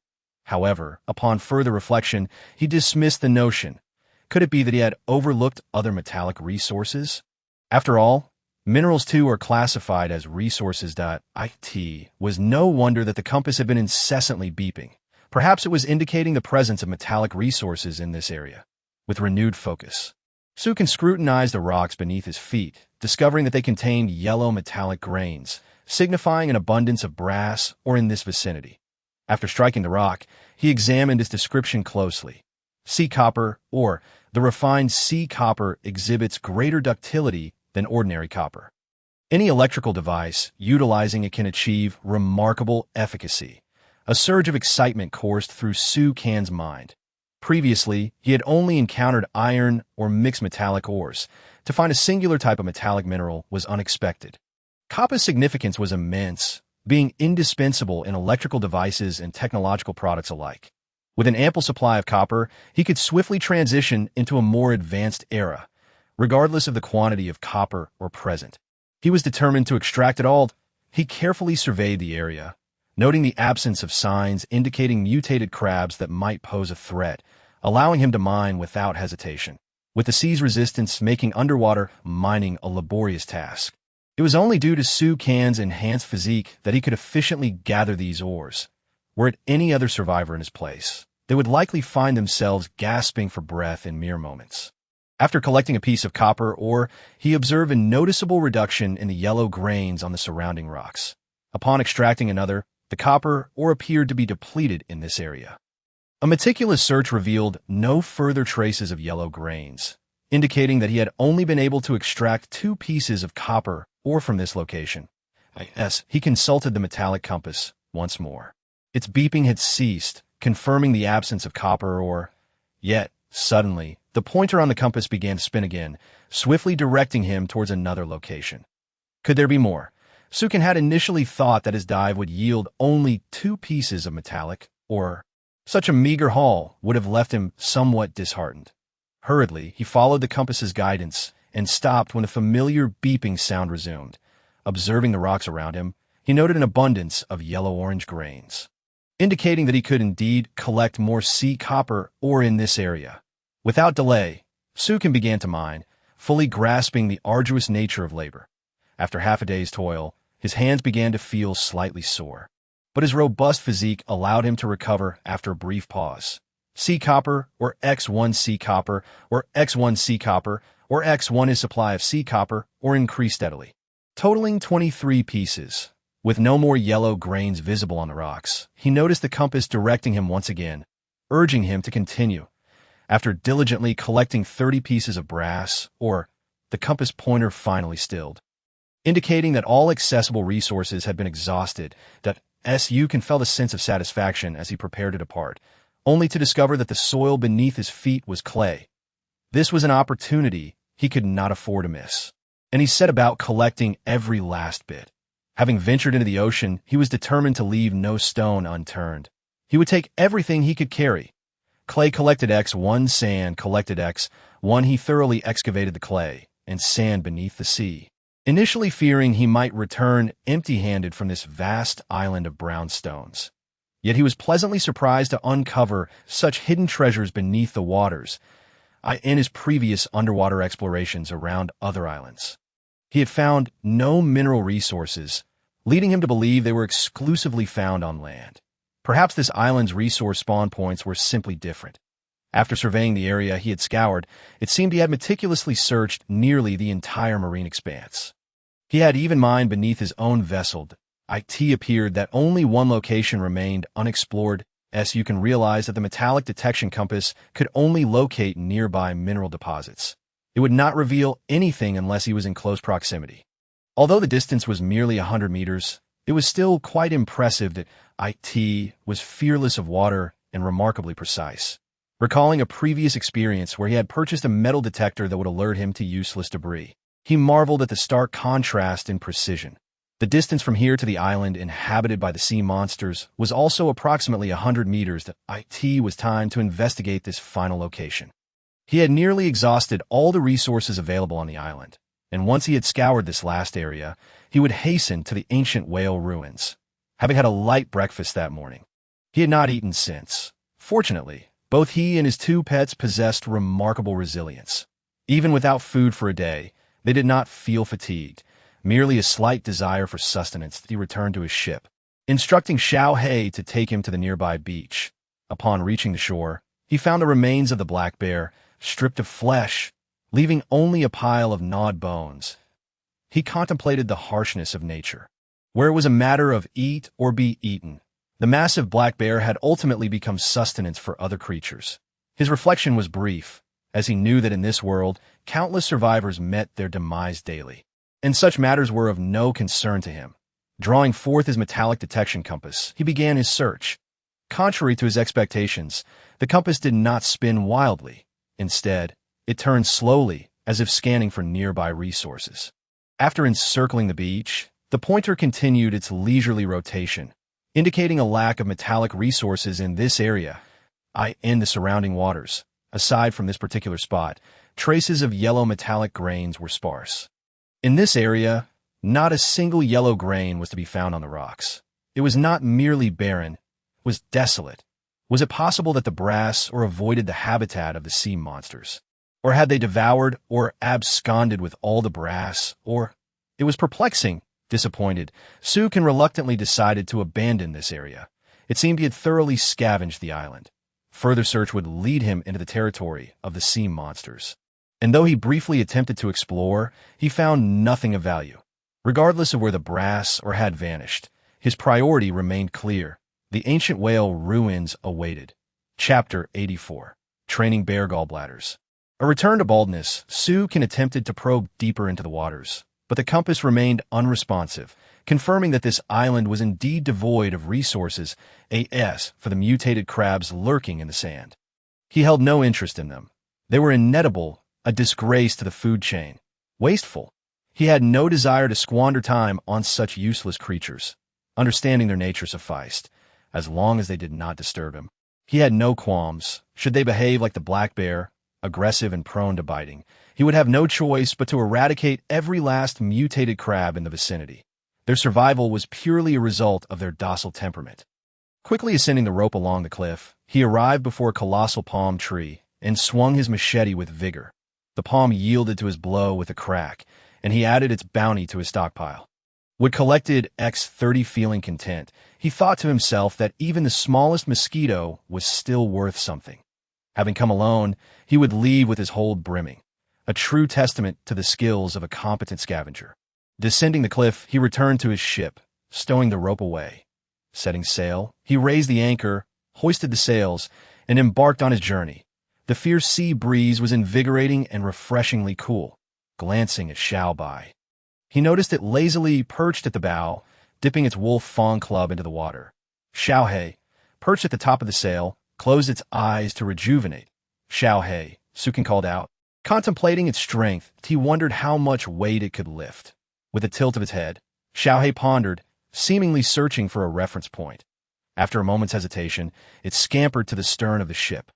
However, upon further reflection, he dismissed the notion. Could it be that he had overlooked other metallic resources? After all, minerals too are classified as resources.It was no wonder that the compass had been incessantly beeping. Perhaps it was indicating the presence of metallic resources in this area. With renewed focus, Sukin scrutinized the rocks beneath his feet, discovering that they contained yellow metallic grains, signifying an abundance of brass or in this vicinity. After striking the rock, he examined its description closely. Sea copper, or the refined sea copper, exhibits greater ductility than ordinary copper. Any electrical device utilizing it can achieve remarkable efficacy. A surge of excitement coursed through Sukin's mind. Previously, he had only encountered iron or mixed metallic ores. To find a singular type of metallic mineral was unexpected. Copper's significance was immense, being indispensable in electrical devices and technological products alike. With an ample supply of copper, he could swiftly transition into a more advanced era, regardless of the quantity of copper or present. He was determined to extract it all. He carefully surveyed the area, noting the absence of signs indicating mutated crabs that might pose a threat, allowing him to mine without hesitation. With the sea's resistance making underwater mining a laborious task, it was only due to Sukin's enhanced physique that he could efficiently gather these ores. Were it any other survivor in his place, they would likely find themselves gasping for breath in mere moments. After collecting a piece of copper ore, he observed a noticeable reduction in the yellow grains on the surrounding rocks. Upon extracting another, the copper ore appeared to be depleted in this area. A meticulous search revealed no further traces of yellow grains, indicating that he had only been able to extract 2 pieces of copper ore from this location. He consulted the metallic compass once more. Its beeping had ceased, confirming the absence of copper ore. Yet, suddenly, the pointer on the compass began to spin again, swiftly directing him towards another location. Could there be more? Sukin had initially thought that his dive would yield only 2 pieces of metallic ore. Such a meager haul would have left him somewhat disheartened. Hurriedly, he followed the compass's guidance and stopped when the familiar beeping sound resumed. Observing the rocks around him, he noted an abundance of yellow-orange grains, indicating that he could indeed collect more sea copper ore in this area. Without delay, Sukin began to mine, fully grasping the arduous nature of labor. After half a day's toil, his hands began to feel slightly sore, but his robust physique allowed him to recover after a brief pause. Sea copper, or X1 sea copper, or X1 sea copper, or X1 his supply of sea copper, or increased steadily, totaling 23 pieces. With no more yellow grains visible on the rocks, he noticed the compass directing him once again, urging him to continue. After diligently collecting 30 pieces of brass, ore, the compass pointer finally stilled, indicating that all accessible resources had been exhausted. Sukin felt a sense of satisfaction as he prepared to depart, only to discover that the soil beneath his feet was clay. This was an opportunity he could not afford to miss, and he set about collecting every last bit. Having ventured into the ocean, he was determined to leave no stone unturned. He would take everything he could carry. Clay collected X1, sand collected X1. He thoroughly excavated the clay and sand beneath the sea, initially fearing he might return empty-handed from this vast island of brown stones. Yet he was pleasantly surprised to uncover such hidden treasures beneath the waters in his previous underwater explorations around other islands. He had found no mineral resources leading him to believe they were exclusively found on land. Perhaps this island's resource spawn points were simply different. After surveying the area he had scoured, it seemed he had meticulously searched nearly the entire marine expanse. He had even mined beneath his own vessel. It appeared that only one location remained unexplored, as you can realize that the metallic detection compass could only locate nearby mineral deposits. It would not reveal anything unless he was in close proximity. Although the distance was merely 100 meters, it was still quite impressive that IT was fearless of water and remarkably precise. Recalling a previous experience where he had purchased a metal detector that would alert him to useless debris, he marveled at the stark contrast in precision. The distance from here to the island inhabited by the sea monsters was also approximately 100 meters. That IT was time to investigate this final location. He had nearly exhausted all the resources available on the island, and once he had scoured this last area, he would hasten to the ancient whale ruins. Having had a light breakfast that morning, he had not eaten since. Fortunately, both he and his two pets possessed remarkable resilience. Even without food for a day, they did not feel fatigued, merely a slight desire for sustenance. He returned to his ship, instructing Xiao He to take him to the nearby beach. Upon reaching the shore, he found the remains of the black bear, stripped of flesh, leaving only a pile of gnawed bones. He contemplated the harshness of nature. Where it was a matter of eat or be eaten, the massive black bear had ultimately become sustenance for other creatures. His reflection was brief, as he knew that in this world, countless survivors met their demise daily, and such matters were of no concern to him. Drawing forth his metallic detection compass, he began his search. Contrary to his expectations, the compass did not spin wildly. Instead, it turned slowly, as if scanning for nearby resources. After encircling the beach, the pointer continued its leisurely rotation, indicating a lack of metallic resources in this area. In the surrounding waters, aside from this particular spot, traces of yellow metallic grains were sparse. In this area, not a single yellow grain was to be found on the rocks. It was not merely barren, it was desolate. Was it possible that the brass or avoided the habitat of the sea monsters? Or had they devoured or absconded with all the brass? Or, it was perplexing. Disappointed, Sukin reluctantly decided to abandon this area. It seemed he had thoroughly scavenged the island. Further search would lead him into the territory of the sea monsters. And though he briefly attempted to explore, he found nothing of value. Regardless of where the brass or had vanished, his priority remained clear. The ancient whale ruins awaited. Chapter 84. Training Bear Gallbladders. A return to baldness, Sukin attempted to probe deeper into the waters, but the compass remained unresponsive, confirming that this island was indeed devoid of resources, for the mutated crabs lurking in the sand. He held no interest in them. They were ineatable, a disgrace to the food chain. Wasteful. He had no desire to squander time on such useless creatures. Understanding their nature sufficed, as long as they did not disturb him. He had no qualms. Should they behave like the black bear, aggressive and prone to biting, he would have no choice but to eradicate every last mutated crab in the vicinity. Their survival was purely a result of their docile temperament. Quickly ascending the rope along the cliff, he arrived before a colossal palm tree and swung his machete with vigor. The palm yielded to his blow with a crack, and he added its bounty to his stockpile. With collected X30 feeling content, he thought to himself that even the smallest mosquito was still worth something. Having come alone, he would leave with his hold brimming, a true testament to the skills of a competent scavenger. Descending the cliff, he returned to his ship, stowing the rope away. Setting sail, he raised the anchor, hoisted the sails, and embarked on his journey. The fierce sea breeze was invigorating and refreshingly cool. Glancing at Xiao Bai, he noticed it lazily perched at the bow, dipping its wolf fawn club into the water. Xiao He, perched at the top of the sail, closed its eyes to rejuvenate. Xiao He, Sukin called out. Contemplating its strength, he wondered how much weight it could lift. With a tilt of its head, Xiao He pondered, seemingly searching for a reference point. After a moment's hesitation, it scampered to the stern of the ship.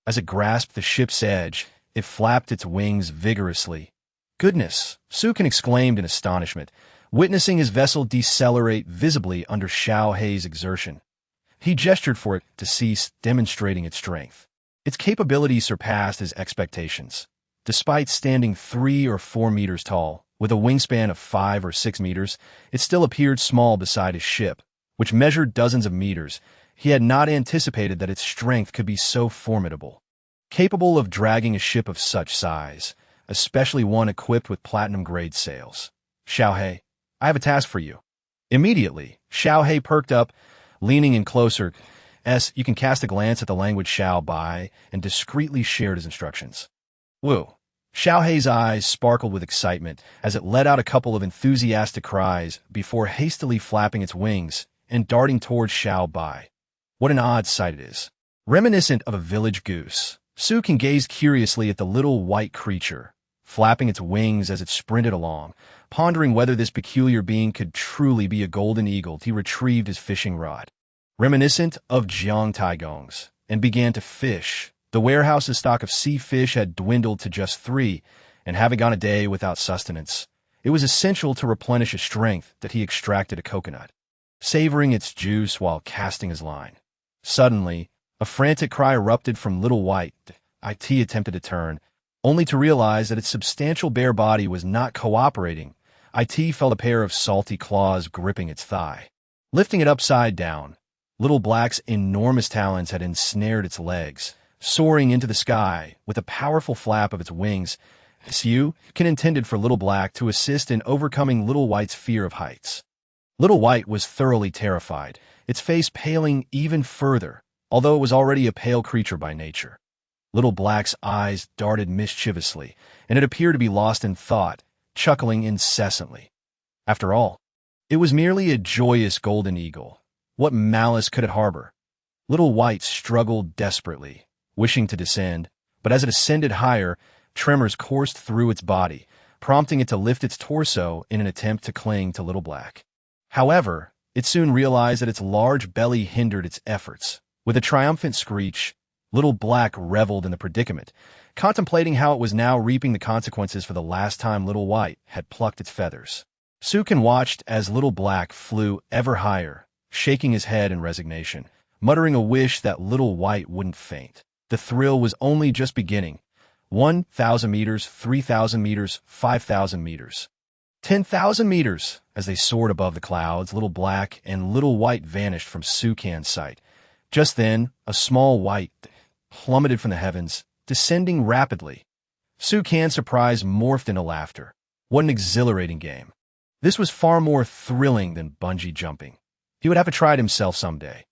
As it grasped the ship's edge, it flapped its wings vigorously. Goodness! Sukin exclaimed in astonishment, witnessing his vessel decelerate visibly under Xiao He's exertion. He gestured for it to cease, demonstrating its strength. Its capability surpassed his expectations. Despite standing 3 or 4 meters tall, With a wingspan of 5 or 6 meters, it still appeared small beside his ship, which measured dozens of meters. He had not anticipated that its strength could be so formidable. Capable of dragging a ship of such size, especially one equipped with platinum-grade sails. Xiaohei, I have a task for you. Immediately, Xiaohei perked up, leaning in closer. You can cast a glance at the language Xiao Bai and discreetly shared his instructions. Woo! Xiaohei's eyes sparkled with excitement as it let out a couple of enthusiastic cries before hastily flapping its wings and darting towards Xiao Bai. What an odd sight it is. Reminiscent of a village goose, Sukin gazed curiously at the little white creature, flapping its wings as it sprinted along. Pondering whether this peculiar being could truly be a golden eagle, he retrieved his fishing rod, reminiscent of Jiang Taigong's, and began to fish. The warehouse's stock of sea fish had dwindled to just 3, and having gone a day without sustenance, it was essential to replenish his strength that he extracted a coconut, savoring its juice while casting his line. Suddenly, a frantic cry erupted from Little White. It attempted to turn, only to realize that its substantial bare body was not cooperating. It felt a pair of salty claws gripping its thigh. Lifting it upside down, Little Black's enormous talons had ensnared its legs, soaring into the sky with a powerful flap of its wings. Su can intended for Little Black to assist in overcoming Little White's fear of heights. Little White was thoroughly terrified, its face paling even further, although it was already a pale creature by nature. Little Black's eyes darted mischievously, and it appeared to be lost in thought, chuckling incessantly. After all, it was merely a joyous golden eagle. What malice could it harbor? Little White struggled desperately, wishing to descend, but as it ascended higher, tremors coursed through its body, prompting it to lift its torso in an attempt to cling to Little Black. However, it soon realized that its large belly hindered its efforts. With a triumphant screech, Little Black reveled in the predicament, contemplating how it was now reaping the consequences for the last time Little White had plucked its feathers. Sukin watched as Little Black flew ever higher, shaking his head in resignation, muttering a wish that Little White wouldn't faint. The thrill was only just beginning. 1,000 meters, 3,000 meters, 5,000 meters. 10,000 meters! As they soared above the clouds, Little Black and Little White vanished from Sukin's sight. Just then, a small white plummeted from the heavens, descending rapidly. Sukin's surprise morphed into laughter. What an exhilarating game. This was far more thrilling than bungee jumping. He would have to try it himself someday.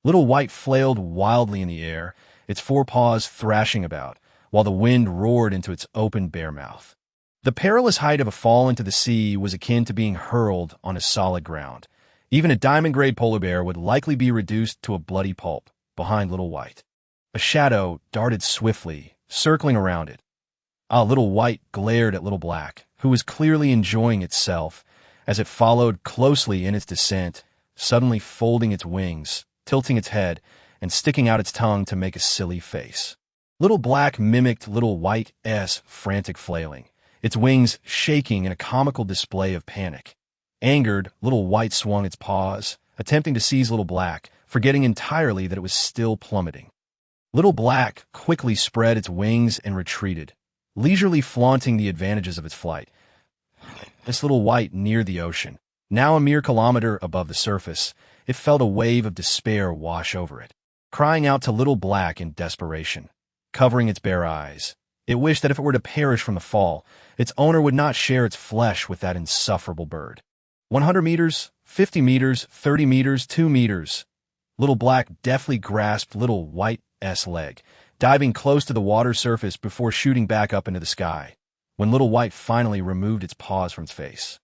Little White flailed wildly in the air, its forepaws thrashing about, while the wind roared into its open bare mouth. The perilous height of a fall into the sea was akin to being hurled on a solid ground. Even a diamond-grade polar bear would likely be reduced to a bloody pulp behind Little White. A shadow darted swiftly, circling around it. Little White glared at Little Black, who was clearly enjoying itself as it followed closely in its descent, suddenly folding its wings, tilting its head, and sticking out its tongue to make a silly face. Little Black mimicked Little White's frantic flailing, its wings shaking in a comical display of panic. Angered, Little White swung its paws, attempting to seize Little Black, forgetting entirely that it was still plummeting. Little Black quickly spread its wings and retreated, leisurely flaunting the advantages of its flight. As Little White neared the ocean, now a mere kilometer above the surface, it felt a wave of despair wash over it, crying out to Little Black in desperation. Covering its bare eyes, it wished that if it were to perish from the fall, its owner would not share its flesh with that insufferable bird. 100 meters, 50 meters, 30 meters, 2 meters. Little Black deftly grasped Little White's leg, diving close to the water surface before shooting back up into the sky, when Little White finally removed its paws from its face.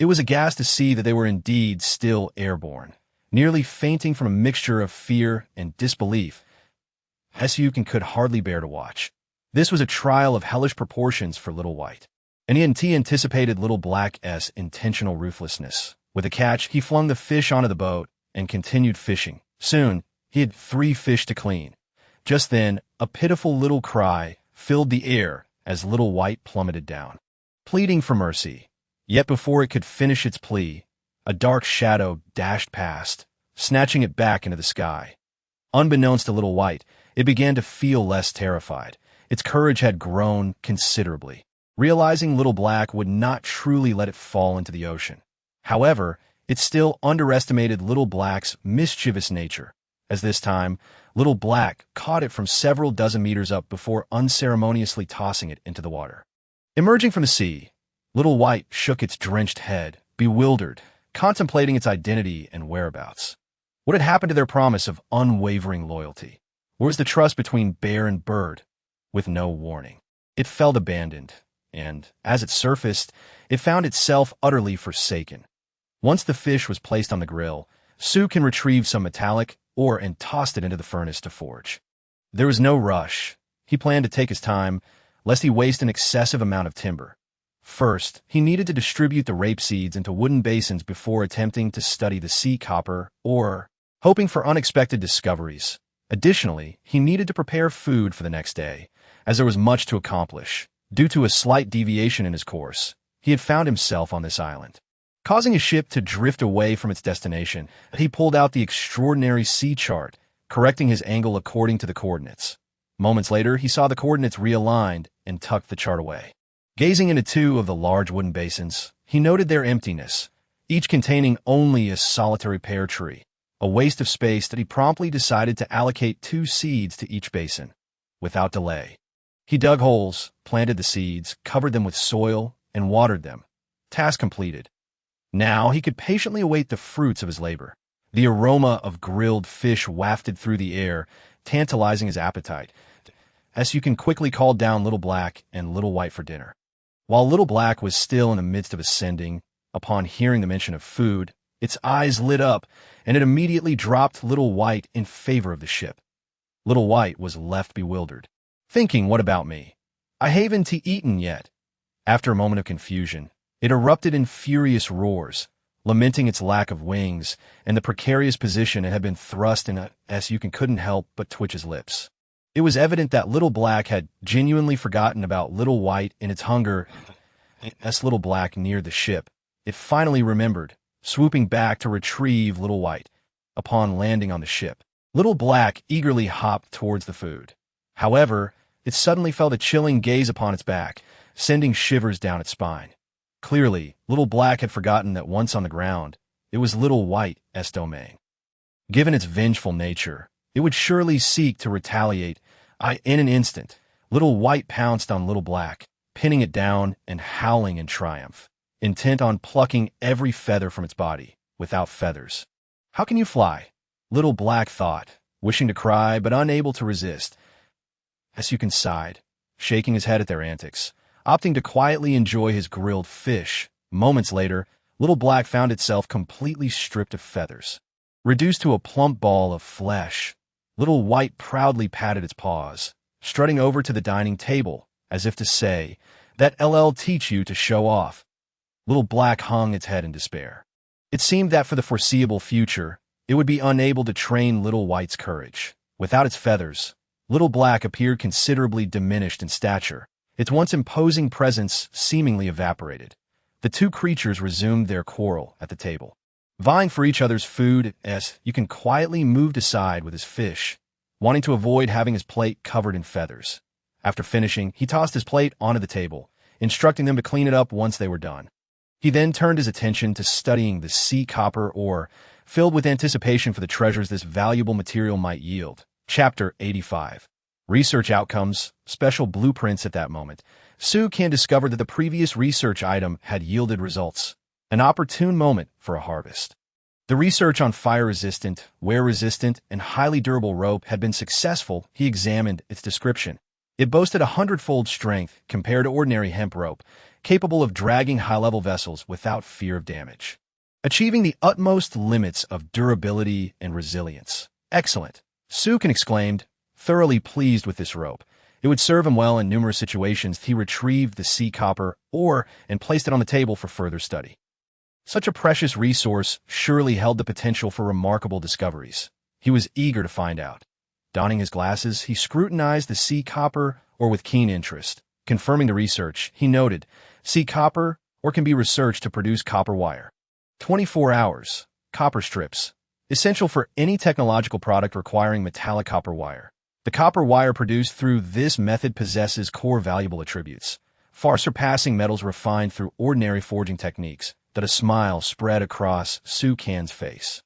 It was aghast to see that they were indeed still airborne, nearly fainting from a mixture of fear and disbelief. Sukin could hardly bear to watch. This was a trial of hellish proportions for Little White, and he anticipated Little Black's intentional ruthlessness. With a catch, he flung the fish onto the boat and continued fishing. Soon, he had 3 fish to clean. Just then, a pitiful little cry filled the air as Little White plummeted down, pleading for mercy. Yet before it could finish its plea, a dark shadow dashed past, snatching it back into the sky. Unbeknownst to Little White, it began to feel less terrified. Its courage had grown considerably. realizing Little Black would not truly let it fall into the ocean. However, it still underestimated Little Black's mischievous nature, as this time, Little Black caught it from several dozen meters up before unceremoniously tossing it into the water. Emerging from the sea, Little White shook its drenched head, bewildered, contemplating its identity and whereabouts. What had happened to their promise of unwavering loyalty? Where was the trust between bear and bird? With no warning, it felt abandoned, and, as it surfaced, it found itself utterly forsaken. Once the fish was placed on the grill, Sukin retrieved some metallic ore and tossed it into the furnace to forge. There was no rush. He planned to take his time, lest he waste an excessive amount of timber. First, he needed to distribute the rape seeds into wooden basins before attempting to study the sea copper ore, hoping for unexpected discoveries. Additionally, he needed to prepare food for the next day, as there was much to accomplish. Due to a slight deviation in his course, he had found himself on this island. Causing his ship to drift away from its destination, he pulled out the extraordinary sea chart, correcting his angle according to the coordinates. Moments later, he saw the coordinates realigned and tucked the chart away. Gazing into two of the large wooden basins, he noted their emptiness, each containing only a solitary pear tree, a waste of space that he promptly decided to allocate 2 seeds to each basin. Without delay, he dug holes, planted the seeds, covered them with soil, and watered them. Task completed. Now he could patiently await the fruits of his labor. The aroma of grilled fish wafted through the air, tantalizing his appetite, as you can quickly call down Little Black and Little White for dinner. While Little Black was still in the midst of ascending, upon hearing the mention of food, its eyes lit up, and it immediately dropped Little White in favor of the ship. Little White was left bewildered, thinking, what about me? I haven't eaten yet. After a moment of confusion, it erupted in furious roars, lamenting its lack of wings and the precarious position it had been thrust in. Sukin couldn't help but twitch his lips. It was evident that Little Black had genuinely forgotten about Little White in its hunger. As Little Black neared the ship, it finally remembered, swooping back to retrieve Little White. Upon landing on the ship, Little Black eagerly hopped towards the food. However, it suddenly felt a chilling gaze upon its back, sending shivers down its spine. Clearly, Little Black had forgotten that once on the ground, it was Little White's domain. Given its vengeful nature, it would surely seek to retaliate. In an instant, Little White pounced on Little Black, pinning it down and howling in triumph, intent on plucking every feather from its body, without feathers. How can you fly? Little Black thought, wishing to cry but unable to resist. Sukin sighed, shaking his head at their antics, opting to quietly enjoy his grilled fish. Moments later, Little Black found itself completely stripped of feathers. Reduced to a plump ball of flesh, Little White proudly patted its paws, strutting over to the dining table, as if to say, "That LL teach you to show off." Little Black hung its head in despair. It seemed that for the foreseeable future, it would be unable to train Little White's courage. Without its feathers, Little Black appeared considerably diminished in stature. Its once imposing presence seemingly evaporated. The two creatures resumed their quarrel at the table. Vying for each other's food, Sukin quietly moved aside with his fish, wanting to avoid having his plate covered in feathers. After finishing, he tossed his plate onto the table, instructing them to clean it up once they were done. He then turned his attention to studying the sea copper ore, filled with anticipation for the treasures this valuable material might yield. Chapter 85. Research outcomes, special blueprints. At that moment, Sukin discovered that the previous research item had yielded results. An opportune moment for a harvest. The research on fire-resistant, wear-resistant, and highly durable rope had been successful. He examined its description. It boasted 100-fold strength compared to ordinary hemp rope, capable of dragging high-level vessels without fear of damage, achieving the utmost limits of durability and resilience. Excellent, Sukin exclaimed, thoroughly pleased with this rope. It would serve him well in numerous situations. He retrieved the sea copper ore and placed it on the table for further study. Such a precious resource surely held the potential for remarkable discoveries. He was eager to find out. Donning his glasses, he scrutinized the sea copper ore with keen interest. Confirming the research, he noted, sea copper ore can be researched to produce copper wire. 24 hours, copper strips, essential for any technological product requiring metallic copper wire. The copper wire produced through this method possesses core valuable attributes. far surpassing metals refined through ordinary forging techniques, that a smile spread across Su Can's face.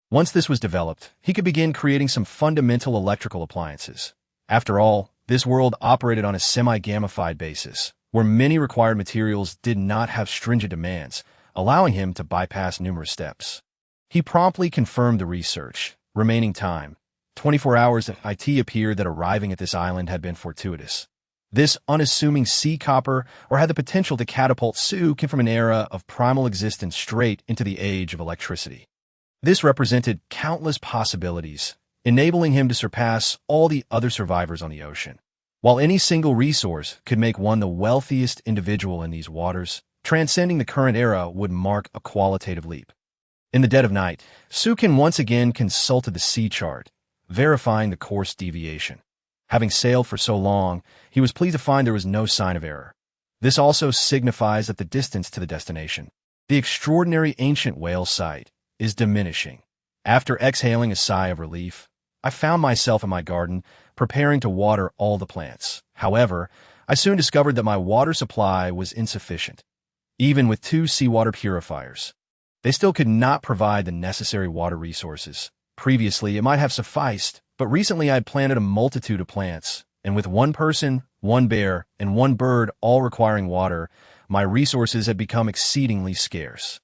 Once this was developed, he could begin creating some fundamental electrical appliances. After all, this world operated on a semi-gamified basis, where many required materials did not have stringent demands, allowing him to bypass numerous steps. He promptly confirmed the research. Remaining time, 24 hours. It appeared that arriving at this island had been fortuitous. This unassuming sea copper or had the potential to catapult Su Can from an era of primal existence straight into the age of electricity. This represented countless possibilities, enabling him to surpass all the other survivors on the ocean. While any single resource could make one the wealthiest individual in these waters, transcending the current era would mark a qualitative leap. In the dead of night, Su Can once again consulted the sea chart, verifying the course deviation. Having sailed for so long, he was pleased to find there was no sign of error. This also signifies that the distance to the destination, the extraordinary ancient whale site, is diminishing. After exhaling a sigh of relief, I found myself in my garden, preparing to water all the plants. However, I soon discovered that my water supply was insufficient. Even with 2 seawater purifiers, they still could not provide the necessary water resources. Previously, it might have sufficed, but recently I had planted a multitude of plants, and with 1 person, 1 bear, and 1 bird all requiring water, my resources had become exceedingly scarce.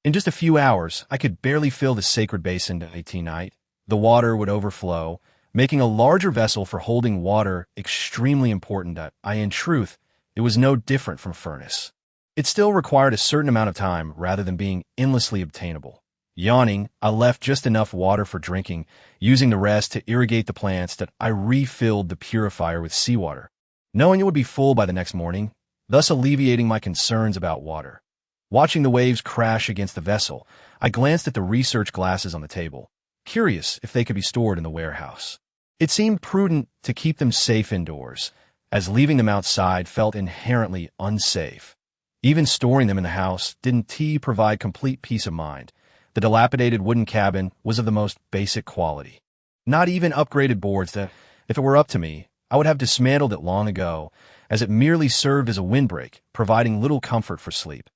In just a few hours, I could barely fill the sacred basin at night. The water would overflow, making a larger vessel for holding water extremely important. In truth, it was no different from a furnace. It still required a certain amount of time rather than being endlessly obtainable. Yawning, I left just enough water for drinking, using the rest to irrigate the plants. That I refilled the purifier with seawater, knowing it would be full by the next morning, thus alleviating my concerns about water. Watching the waves crash against the vessel, I glanced at the research glasses on the table, curious if they could be stored in the warehouse. It seemed prudent to keep them safe indoors, as leaving them outside felt inherently unsafe. Even storing them in the house didn't provide complete peace of mind. The dilapidated wooden cabin was of the most basic quality. Not even upgraded boards that, if it were up to me, I would have dismantled it long ago, as it merely served as a windbreak, providing little comfort for sleep.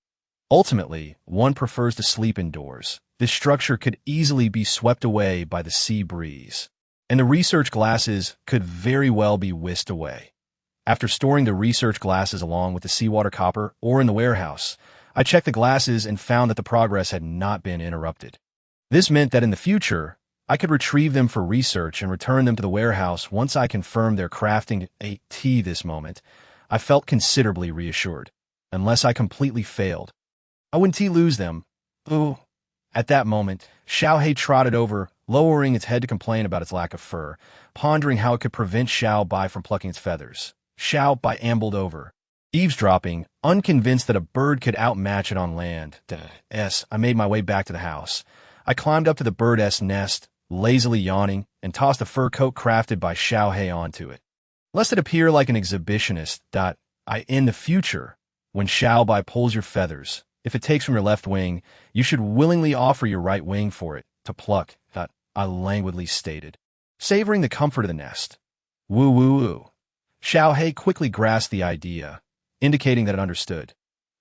Ultimately, one prefers to sleep indoors. This structure could easily be swept away by the sea breeze, and the research glasses could very well be whisked away. After storing the research glasses along with the seawater copper ore in the warehouse, I checked the glasses and found that the progress had not been interrupted. This meant that in the future, I could retrieve them for research and return them to the warehouse once I confirmed their crafting. This moment, I felt considerably reassured. Unless I completely failed, I wouldn't lose them. Ooh. At that moment, Xiaohei trotted over, lowering its head to complain about its lack of fur, pondering how it could prevent Xiao Bai from plucking its feathers. Xiao Bai ambled over, eavesdropping, unconvinced that a bird could outmatch it on land. I made my way back to the house. I climbed up to the bird's nest, lazily yawning, and tossed a fur coat crafted by Xiaohei onto it. Lest it appear like an exhibitionist. In the future, when Xiao Bai pulls your feathers, if it takes from your left wing, you should willingly offer your right wing for it to pluck. I languidly stated, savoring the comfort of the nest. Woo. Xiaohei quickly grasped the idea, indicating that it understood.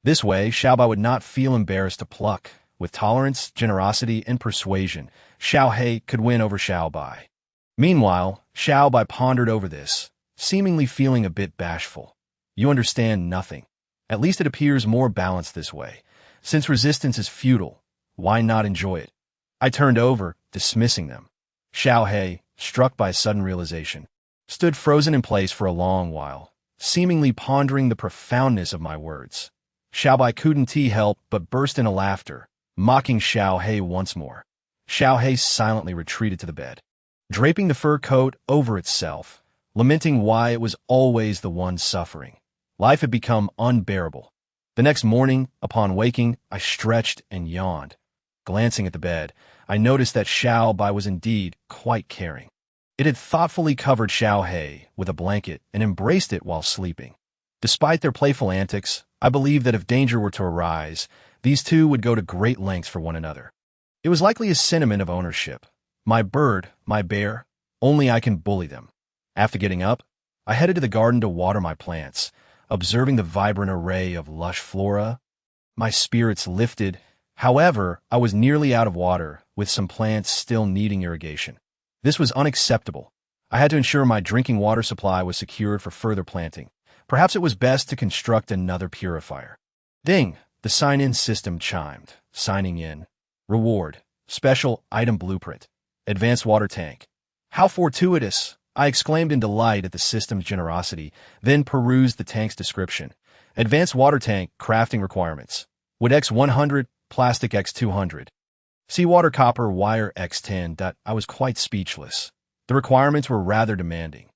This way, Xiao Bai would not feel embarrassed to pluck. With tolerance, generosity, and persuasion, Xiaohei could win over Xiao Bai. Meanwhile, Xiao Bai pondered over this, seemingly feeling a bit bashful. You understand nothing. At least it appears more balanced this way. Since resistance is futile, why not enjoy it? I turned over, dismissing them. Xiaohei, struck by a sudden realization, stood frozen in place for a long while, seemingly pondering the profoundness of my words. Xiao Bai couldn't help but burst into laughter, mocking Xiaohei once more. Xiaohei silently retreated to the bed, draping the fur coat over itself, lamenting why it was always the one suffering. Life had become unbearable. The next morning, upon waking, I stretched and yawned. Glancing at the bed, I noticed that Xiao Bai was indeed quite caring. It had thoughtfully covered Xiaohei with a blanket and embraced it while sleeping. Despite their playful antics, I believed that if danger were to arise, these two would go to great lengths for one another. It was likely a sentiment of ownership. My bird, my bear, only I can bully them. After getting up, I headed to the garden to water my plants, observing the vibrant array of lush flora. My spirits lifted. However, I was nearly out of water, with some plants still needing irrigation. This was unacceptable. I had to ensure my drinking water supply was secured for further planting. Perhaps it was best to construct another purifier. Ding! The sign-in system chimed. Signing in. Reward. Special item blueprint. Advanced water tank. How fortuitous! I exclaimed in delight at the system's generosity, then perused the tank's description. Advanced water tank crafting requirements. Wood X100, plastic X200. Seawater copper wire X10. I was quite speechless. The requirements were rather demanding.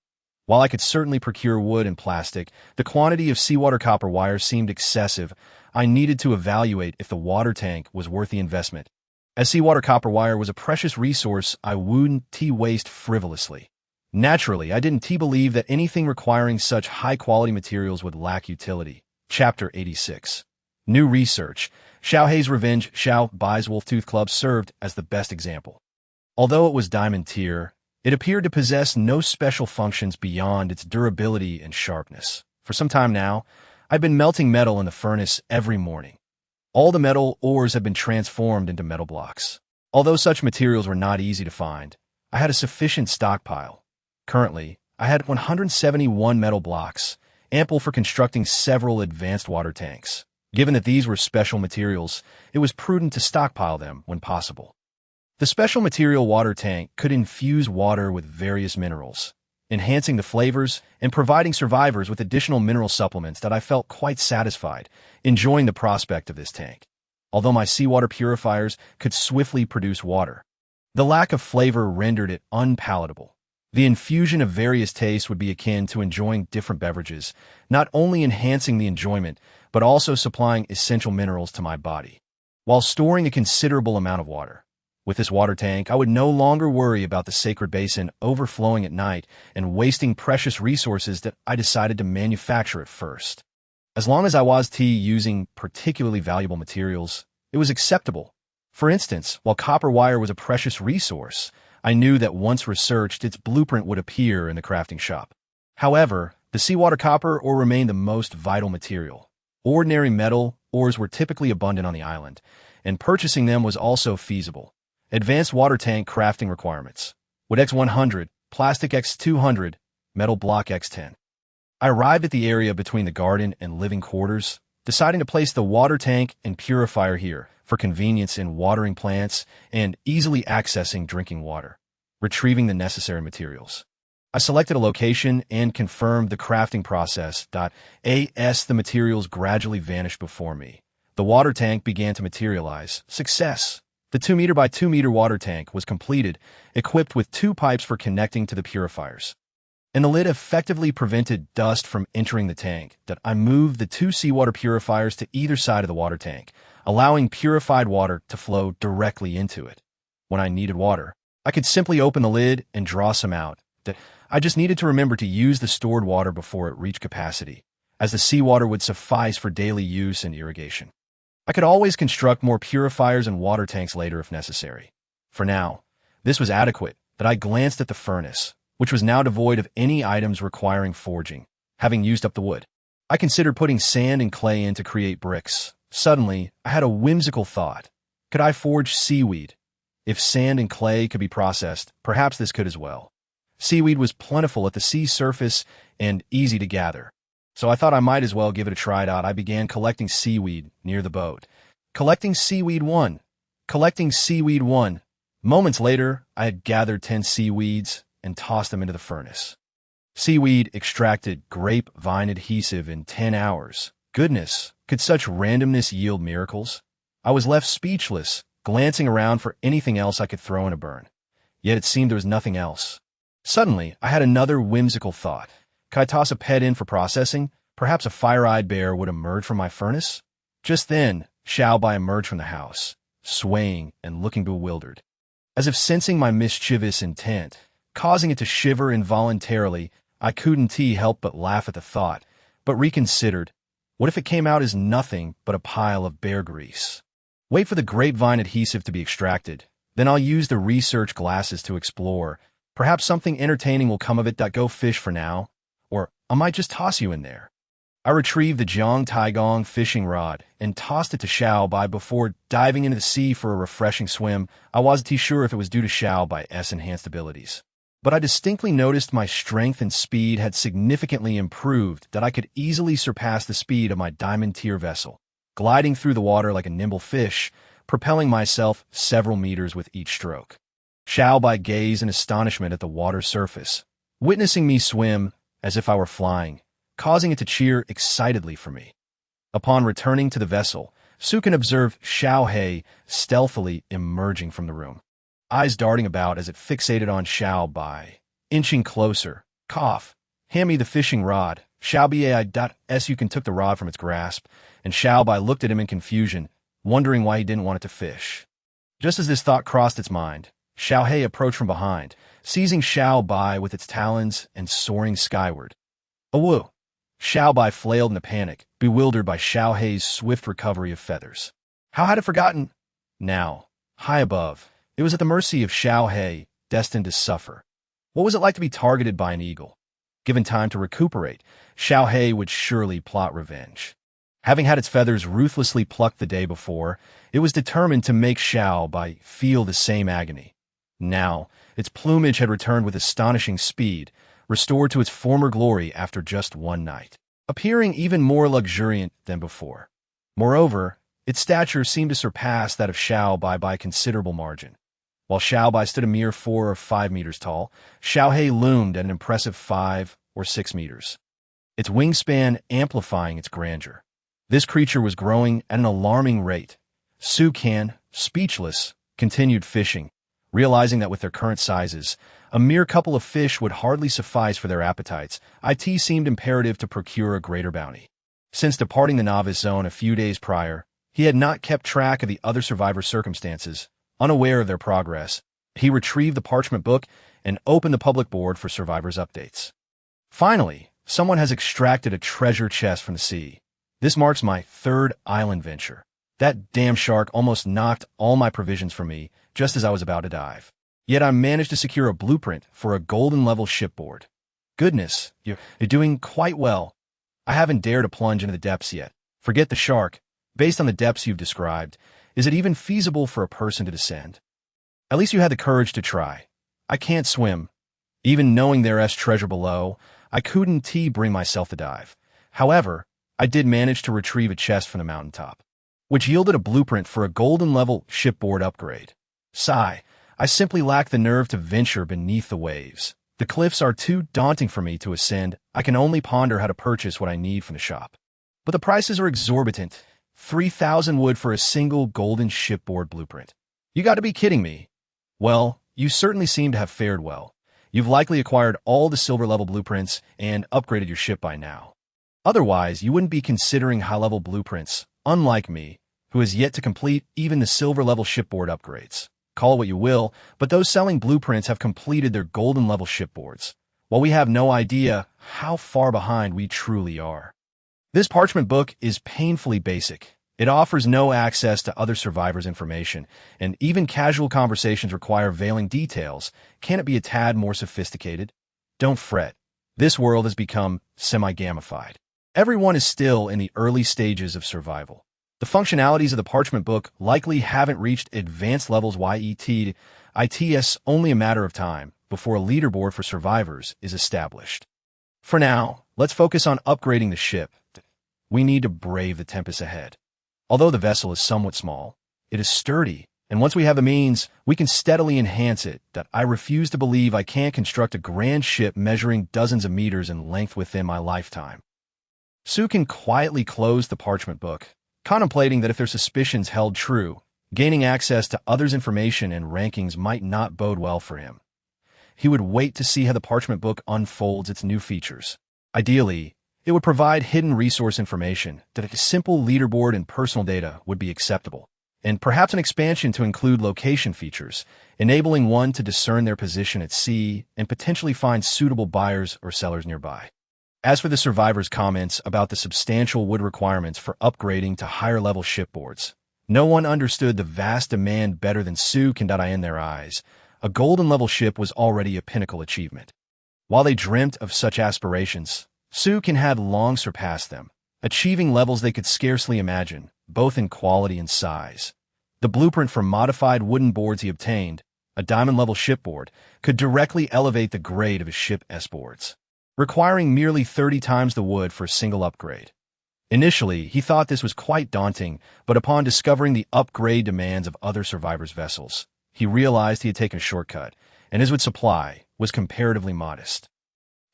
While I could certainly procure wood and plastic, the quantity of seawater copper wire seemed excessive. I needed to evaluate if the water tank was worth the investment. As seawater copper wire was a precious resource, I wouldn't waste frivolously. Naturally, I didn't believe that anything requiring such high-quality materials would lack utility. Chapter 86. New research. Xiaohei's Revenge Xiao Bai's Wolf-Tooth Club served as the best example. Although it was diamond tier, it appeared to possess no special functions beyond its durability and sharpness. For some time now, I've been melting metal in the furnace every morning. All the metal ores have been transformed into metal blocks. Although such materials were not easy to find, I had a sufficient stockpile. Currently, I had 171 metal blocks, ample for constructing several advanced water tanks. Given that these were special materials, it was prudent to stockpile them when possible. The special material water tank could infuse water with various minerals, enhancing the flavors and providing survivors with additional mineral supplements that I felt quite satisfied, enjoying the prospect of this tank. Although my seawater purifiers could swiftly produce water, the lack of flavor rendered it unpalatable. The infusion of various tastes would be akin to enjoying different beverages, not only enhancing the enjoyment, but also supplying essential minerals to my body, while storing a considerable amount of water. With this water tank, I would no longer worry about the sacred basin overflowing at night and wasting precious resources that I decided to manufacture at first. As long as I was using particularly valuable materials, it was acceptable. For instance, while copper wire was a precious resource, I knew that once researched, its blueprint would appear in the crafting shop. However, the seawater copper ore remained the most vital material. Ordinary metal ores were typically abundant on the island, and purchasing them was also feasible. Advanced water tank crafting requirements. Wood X100, plastic X200, metal block X10. I arrived at the area between the garden and living quarters, deciding to place the water tank and purifier here for convenience in watering plants and easily accessing drinking water. Retrieving the necessary materials. I selected a location and confirmed the crafting process. As the materials gradually vanished before me, the water tank began to materialize. Success! The 2 meter by 2 meter water tank was completed, equipped with 2 pipes for connecting to the purifiers. And the lid effectively prevented dust from entering the tank. I moved the 2 seawater purifiers to either side of the water tank, allowing purified water to flow directly into it. When I needed water, I could simply open the lid and draw some out. I just needed to remember to use the stored water before it reached capacity, as the seawater would suffice for daily use and irrigation. I could always construct more purifiers and water tanks later if necessary. For now, this was adequate. I glanced at the furnace, which was now devoid of any items requiring forging, having used up the wood. I considered putting sand and clay in to create bricks. Suddenly, I had a whimsical thought. Could I forge seaweed? If sand and clay could be processed, perhaps this could as well. Seaweed was plentiful at the sea surface and easy to gather, so I thought I might as well give it a try out. I began collecting seaweed near the boat. Collecting seaweed 1. Collecting seaweed 1. Moments later, I had gathered 10 seaweeds and tossed them into the furnace. Seaweed extracted grapevine adhesive in 10 hours. Goodness, could such randomness yield miracles? I was left speechless, glancing around for anything else I could throw in a burn. Yet it seemed there was nothing else. Suddenly, I had another whimsical thought. Could I toss a pet in for processing? Perhaps a fire-eyed bear would emerge from my furnace? Just then, Xiao Bai emerged from the house, swaying and looking bewildered. As if sensing my mischievous intent, causing it to shiver involuntarily, I couldn't help but laugh at the thought, but reconsidered. What if it came out as nothing but a pile of bear grease? Wait for the grapevine adhesive to be extracted. Then I'll use the research glasses to explore. Perhaps something entertaining will come of it. Go fish for now. Or I might just toss you in there. I I retrieved the Jiang Taigong fishing rod and tossed it to Xiaobai before diving into the sea for a refreshing swim. I wasn't too sure if it was due to Xiaobai's enhanced abilities, but I distinctly noticed my strength and speed had significantly improved, that I could easily surpass the speed of my diamond-tier vessel, gliding through the water like a nimble fish, propelling myself several meters with each stroke. Xiaobai gazed in astonishment at the water's surface, witnessing me swim as if I were flying, causing it to cheer excitedly for me. Upon returning to the vessel, Su can observe Xiao He stealthily emerging from the room, eyes darting about as it fixated on Xiaobai. Inching closer, cough, hand me the fishing rod. Xiaobai took the rod from its grasp, and Xiaobai looked at him in confusion, wondering why he didn't want it to fish. Just as this thought crossed its mind, Xiao He approached from behind, seizing Xiaobai with its talons and soaring skyward. Awoo! Xiaobai flailed in a panic, bewildered by Xiao He's swift recovery of feathers. How had it forgotten? Now, high above, it was at the mercy of Xiao He, destined to suffer. What was it like to be targeted by an eagle? Given time to recuperate, Xiao He would surely plot revenge. Having had its feathers ruthlessly plucked the day before, it was determined to make Xiaobai feel the same agony. Now, its plumage had returned with astonishing speed, restored to its former glory after just one night, appearing even more luxuriant than before. Moreover, its stature seemed to surpass that of Xiaobai by a considerable margin. While Xiaobai stood a mere 4 or 5 meters tall, Xiao He loomed at an impressive 5 or 6 meters, its wingspan amplifying its grandeur. This creature was growing at an alarming rate. Su Can, speechless, continued fishing, realizing that with their current sizes, a mere couple of fish would hardly suffice for their appetites. It seemed imperative to procure a greater bounty. Since departing the novice zone a few days prior, he had not kept track of the other survivors' circumstances. Unaware of their progress, he retrieved the parchment book and opened the public board for survivors' updates. Finally, someone has extracted a treasure chest from the sea. This marks my 3rd island venture. That damn shark almost knocked all my provisions from me just as I was about to dive. Yet I managed to secure a blueprint for a golden-level shipboard. Goodness, you're doing quite well. I haven't dared to plunge into the depths yet. Forget the shark. Based on the depths you've described, is it even feasible for a person to descend? At least you had the courage to try. I can't swim. Even knowing there's treasure below, I couldn't bring myself to dive. However, I did manage to retrieve a chest from the mountaintop, which yielded a blueprint for a golden-level shipboard upgrade. Sigh. I simply lack the nerve to venture beneath the waves. The cliffs are too daunting for me to ascend. I can only ponder how to purchase what I need from the shop. But the prices are exorbitant. 3,000 wood for a single golden shipboard blueprint. You got to be kidding me. Well, you certainly seem to have fared well. You've likely acquired all the silver-level blueprints and upgraded your ship by now. Otherwise, you wouldn't be considering high-level blueprints, unlike me, who has yet to complete even the silver-level shipboard upgrades. Call it what you will, but those selling blueprints have completed their golden-level shipboards, while we have no idea how far behind we truly are. This parchment book is painfully basic. It offers no access to other survivors' information, and even casual conversations require veiling details. Can it be a tad more sophisticated? Don't fret. This world has become semi-gamified. Everyone is still in the early stages of survival. The functionalities of the parchment book likely haven't reached advanced levels yet. It's only a matter of time before a leaderboard for survivors is established. For now, let's focus on upgrading the ship. We need to brave the tempest ahead. Although the vessel is somewhat small, it is sturdy, and once we have the means, we can steadily enhance it. I refuse to believe I can't construct a grand ship measuring dozens of meters in length within my lifetime. Su can quietly close the parchment book, contemplating that if their suspicions held true, gaining access to others' information and rankings might not bode well for him. He would wait to see how the parchment book unfolds its new features. Ideally, it would provide hidden resource information that a simple leaderboard and personal data would be acceptable, and perhaps an expansion to include location features, enabling one to discern their position at sea and potentially find suitable buyers or sellers nearby. As for the survivors' comments about the substantial wood requirements for upgrading to higher-level shipboards, no one understood the vast demand better than Su Can. In their eyes, a golden-level ship was already a pinnacle achievement. While they dreamt of such aspirations, Su Can had long surpassed them. achieving levels they could scarcely imagine, both in quality and size. The blueprint for modified wooden boards he obtained, a diamond-level shipboard, could directly elevate the grade of his ship's boards, requiring merely 30 times the wood for a single upgrade. Initially, he thought this was quite daunting, but upon discovering the upgrade demands of other survivors' vessels, he realized he had taken a shortcut, and his wood supply was comparatively modest.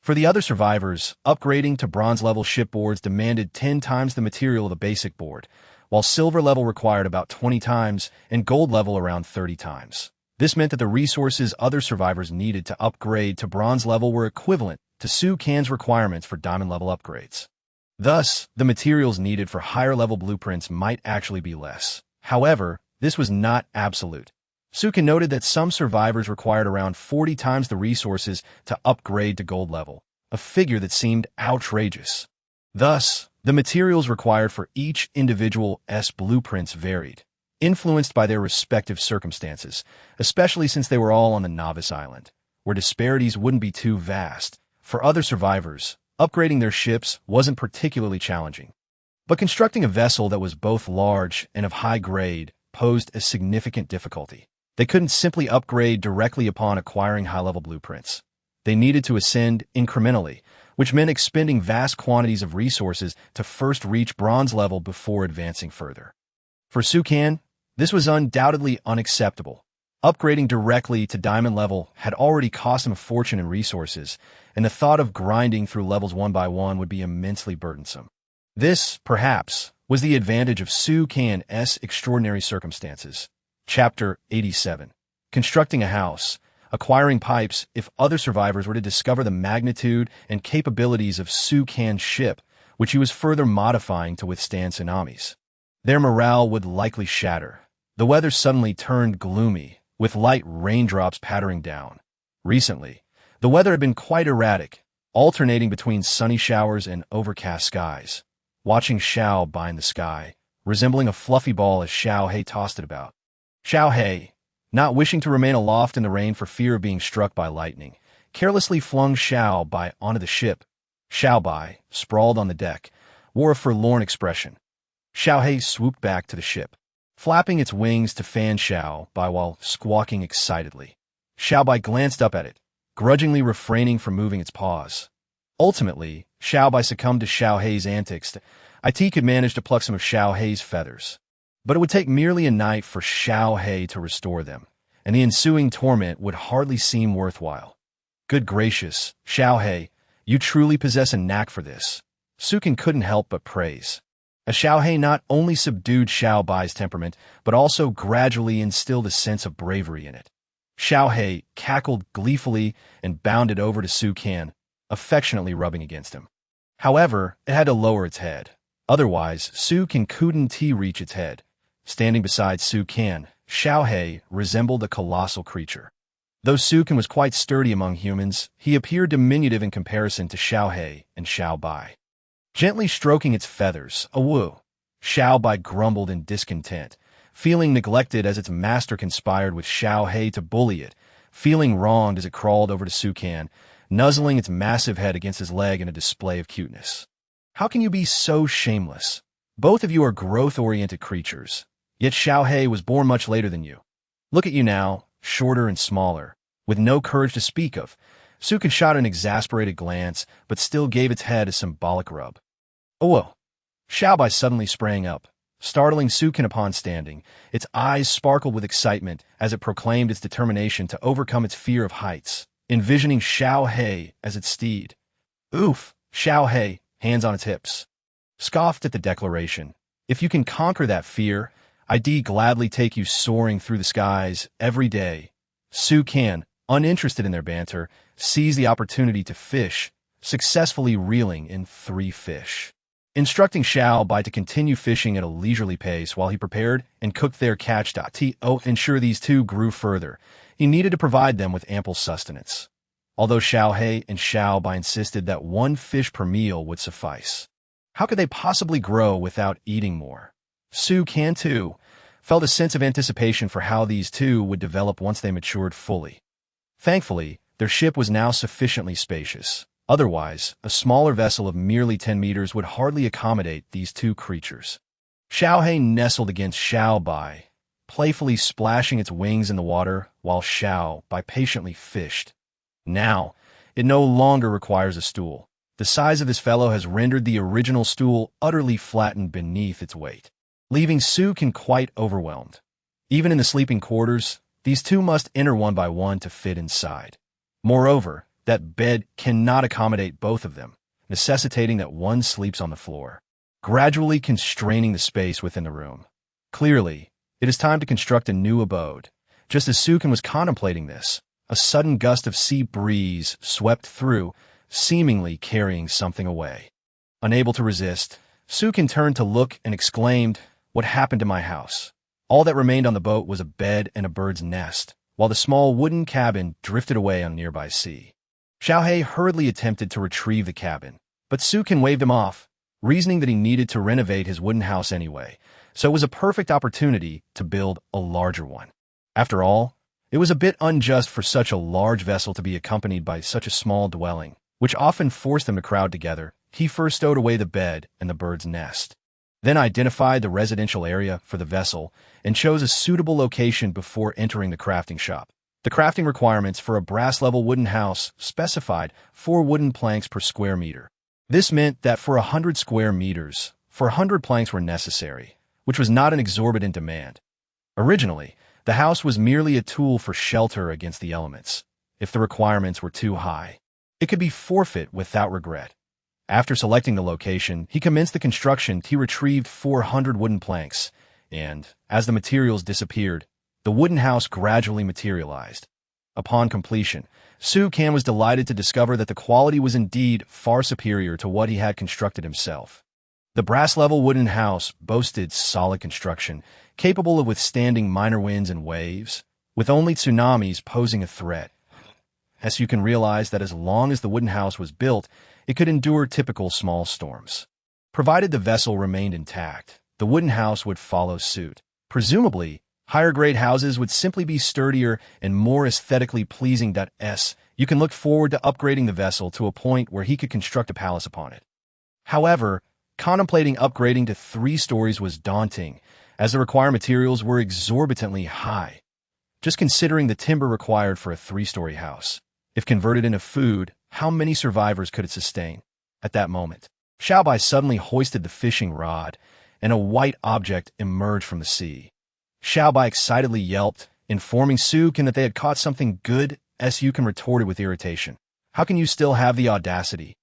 For the other survivors, upgrading to bronze-level shipboards demanded 10 times the material of the basic board, while silver-level required about 20 times and gold-level around 30 times. This meant that the resources other survivors needed to upgrade to bronze-level were equivalent to Su Kan's requirements for diamond-level upgrades. Thus, the materials needed for higher-level blueprints might actually be less. However, this was not absolute. Su Kan noted that some survivors required around 40 times the resources to upgrade to gold level, a figure that seemed outrageous. Thus, the materials required for each individual blueprints varied, influenced by their respective circumstances, especially since they were all on the novice island, where disparities wouldn't be too vast. For other survivors, upgrading their ships wasn't particularly challenging. But constructing a vessel that was both large and of high grade posed a significant difficulty. They couldn't simply upgrade directly upon acquiring high-level blueprints. They needed to ascend incrementally, which meant expending vast quantities of resources to first reach bronze level before advancing further. For Su Kan, this was undoubtedly unacceptable. Upgrading directly to diamond level had already cost him a fortune in resources, and the thought of grinding through levels one by one would be immensely burdensome. This, perhaps, was the advantage of Su Kan's extraordinary circumstances. Chapter 87. Constructing a house, acquiring pipes. If other survivors were to discover the magnitude and capabilities of Su Kan's ship, which he was further modifying to withstand tsunamis, their morale would likely shatter. The weather suddenly turned gloomy, with light raindrops pattering down. Recently, the weather had been quite erratic, alternating between sunny showers and overcast skies. Watching Xiao bind the sky, resembling a fluffy ball as Xiao He tossed it about. Xiao He, not wishing to remain aloft in the rain for fear of being struck by lightning, carelessly flung Xiao Bai onto the ship. Xiao Bai, sprawled on the deck, wore a forlorn expression. Xiao He swooped back to the ship, flapping its wings to fan Xiao Bai while squawking excitedly. Xiao Bai glanced up at it, grudgingly refraining from moving its paws. Ultimately, Xiao Bai succumbed to Xiao He's antics. It could manage to pluck some of Xiao He's feathers, but it would take merely a night for Xiao He to restore them, and the ensuing torment would hardly seem worthwhile. Good gracious, Xiao He, you truly possess a knack for this. Su Kan couldn't help but praise. As Xiao He not only subdued Xiao Bai's temperament, but also gradually instilled a sense of bravery in it. Xiao He cackled gleefully and bounded over to Su Kan, affectionately rubbing against him. However, it had to lower its head. Otherwise, Su Kan couldn't reach its head. Standing beside Su Kan, Xiao He resembled a colossal creature. Though Su Kan was quite sturdy among humans, he appeared diminutive in comparison to Xiao He and Xiao Bai. Gently stroking its feathers, awoo, Xiao Bai grumbled in discontent, feeling neglected as its master conspired with Xiao He to bully it, feeling wronged as it crawled over to Su Kan, nuzzling its massive head against his leg in a display of cuteness. How can you be so shameless? Both of you are growth-oriented creatures, yet Xiao He was born much later than you. Look at you now, shorter and smaller, with no courage to speak of. Su Kan shot an exasperated glance, but still gave its head a symbolic rub. Oh, whoa. Xiao Bai suddenly sprang up, startling Su Kan upon standing. Its eyes sparkled with excitement as it proclaimed its determination to overcome its fear of heights, envisioning Xiao He as its steed. Oof, Xiao He, hands on its hips, scoffed at the declaration. If you can conquer that fear, I'd gladly take you soaring through the skies every day. Su Kan, uninterested in their banter, seized the opportunity to fish, successfully reeling in 3 fish. Instructing Xiao Bai to continue fishing at a leisurely pace while he prepared and cooked their catch to ensure these two grew further, he needed to provide them with ample sustenance. Although Xiao He and Xiao Bai insisted that 1 fish per meal would suffice. How could they possibly grow without eating more? Su Kan, too, felt a sense of anticipation for how these two would develop once they matured fully. Thankfully, their ship was now sufficiently spacious, Otherwise, a smaller vessel of merely 10 meters would hardly accommodate these two creatures. Xiao He nestled against Xiao Bai, playfully splashing its wings in the water while Xiao Bai patiently fished. Now, it no longer requires a stool. The size of this fellow has rendered the original stool utterly flattened beneath its weight, leaving Sukin quite overwhelmed. Even in the sleeping quarters, these two must enter one by one to fit inside. Moreover, that bed cannot accommodate both of them, necessitating that one sleeps on the floor, gradually constraining the space within the room. Clearly, it is time to construct a new abode. Just as Sukin was contemplating this, a sudden gust of sea breeze swept through, seemingly carrying something away. Unable to resist, Sukin turned to look and exclaimed, "What happened to my house?" All that remained on the boat was a bed and a bird's nest, while the small wooden cabin drifted away on a nearby sea. Xiao He hurriedly attempted to retrieve the cabin, but Sukin waved him off, reasoning that he needed to renovate his wooden house anyway, so it was a perfect opportunity to build a larger one. After all, it was a bit unjust for such a large vessel to be accompanied by such a small dwelling, which often forced them to crowd together. He first stowed away the bed and the bird's nest, then identified the residential area for the vessel and chose a suitable location before entering the crafting shop. The crafting requirements for a brass-level wooden house specified 4 wooden planks per square meter. This meant that for 100 square meters, 400 planks were necessary, which was not an exorbitant demand. Originally, the house was merely a tool for shelter against the elements. If the requirements were too high, it could be forfeit without regret. After selecting the location, he commenced the construction. He retrieved 400 wooden planks, and, as the materials disappeared, the wooden house gradually materialized. Upon completion, Su Kan was delighted to discover that the quality was indeed far superior to what he had constructed himself. The brass-level wooden house boasted solid construction, capable of withstanding minor winds and waves, with only tsunamis posing a threat. As you can realize that as long as the wooden house was built, it could endure typical small storms. Provided the vessel remained intact, the wooden house would follow suit. Presumably, higher-grade houses would simply be sturdier and more aesthetically pleasing. You can look forward to upgrading the vessel to a point where he could construct a palace upon it. However, contemplating upgrading to 3 stories was daunting, as the required materials were exorbitantly high. Just considering the timber required for a 3-story house. If converted into food, how many survivors could it sustain? At that moment, Xiao Bai suddenly hoisted the fishing rod, and a white object emerged from the sea. Xiao Bai excitedly yelped, informing Sukin that they had caught something good. Sukin retorted with irritation. "How can you still have the audacity?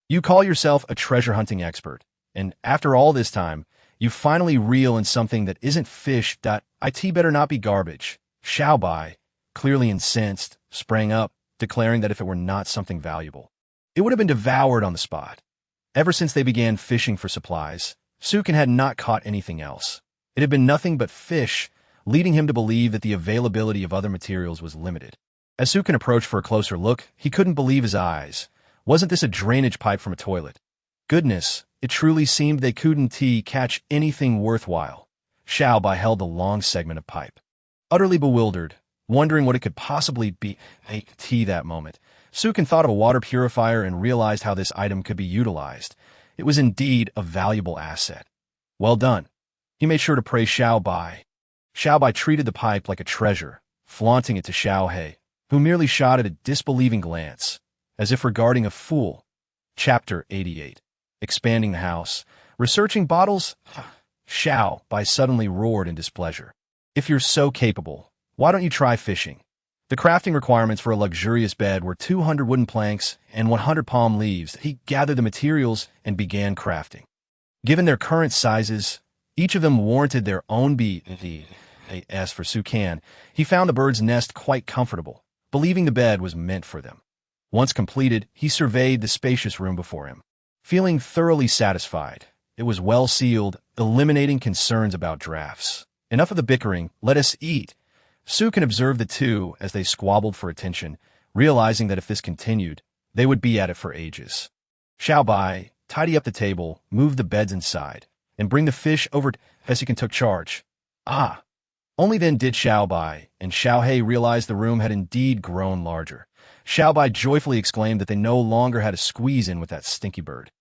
You call yourself a treasure-hunting expert, and after all this time, you finally reel in something that isn't fish. It better not be garbage." Xiao Bai, clearly incensed, sprang up, declaring that if it were not something valuable, it would have been devoured on the spot. Ever since they began fishing for supplies, Sukin had not caught anything else. It had been nothing but fish, leading him to believe that the availability of other materials was limited. As Sukin approached for a closer look, he couldn't believe his eyes. Wasn't this a drainage pipe from a toilet? Goodness, it truly seemed they couldn't catch anything worthwhile. Xiao Bai held the long segment of pipe. Utterly bewildered, wondering what it could possibly be that moment, Sukin thought of a water purifier and realized how this item could be utilized. It was indeed a valuable asset. Well done. He made sure to praise Xiao Bai. Xiao Bai treated the pipe like a treasure, flaunting it to Xiao He, who merely shot at a disbelieving glance, as if regarding a fool. Chapter 88. Expanding the house. Researching bottles? Xiao Bai suddenly roared in displeasure. If you're so capable, why don't you try fishing? The crafting requirements for a luxurious bed were 200 wooden planks and 100 palm leaves. He gathered the materials and began crafting. Given their current sizes, each of them warranted their own As for Sukan, he found the bird's nest quite comfortable, believing the bed was meant for them. Once completed, he surveyed the spacious room before him. Feeling thoroughly satisfied, it was well sealed, eliminating concerns about drafts. Enough of the bickering, let us eat. Sukin observed the two as they squabbled for attention, realizing that if this continued, they would be at it for ages. Xiao Bai, tidy up the table, move the beds inside, and bring the fish over. Sukin took charge. Only then did Xiao Bai and Xiao He realize the room had indeed grown larger. Xiaobai joyfully exclaimed that they no longer had to squeeze in with that stinky bird.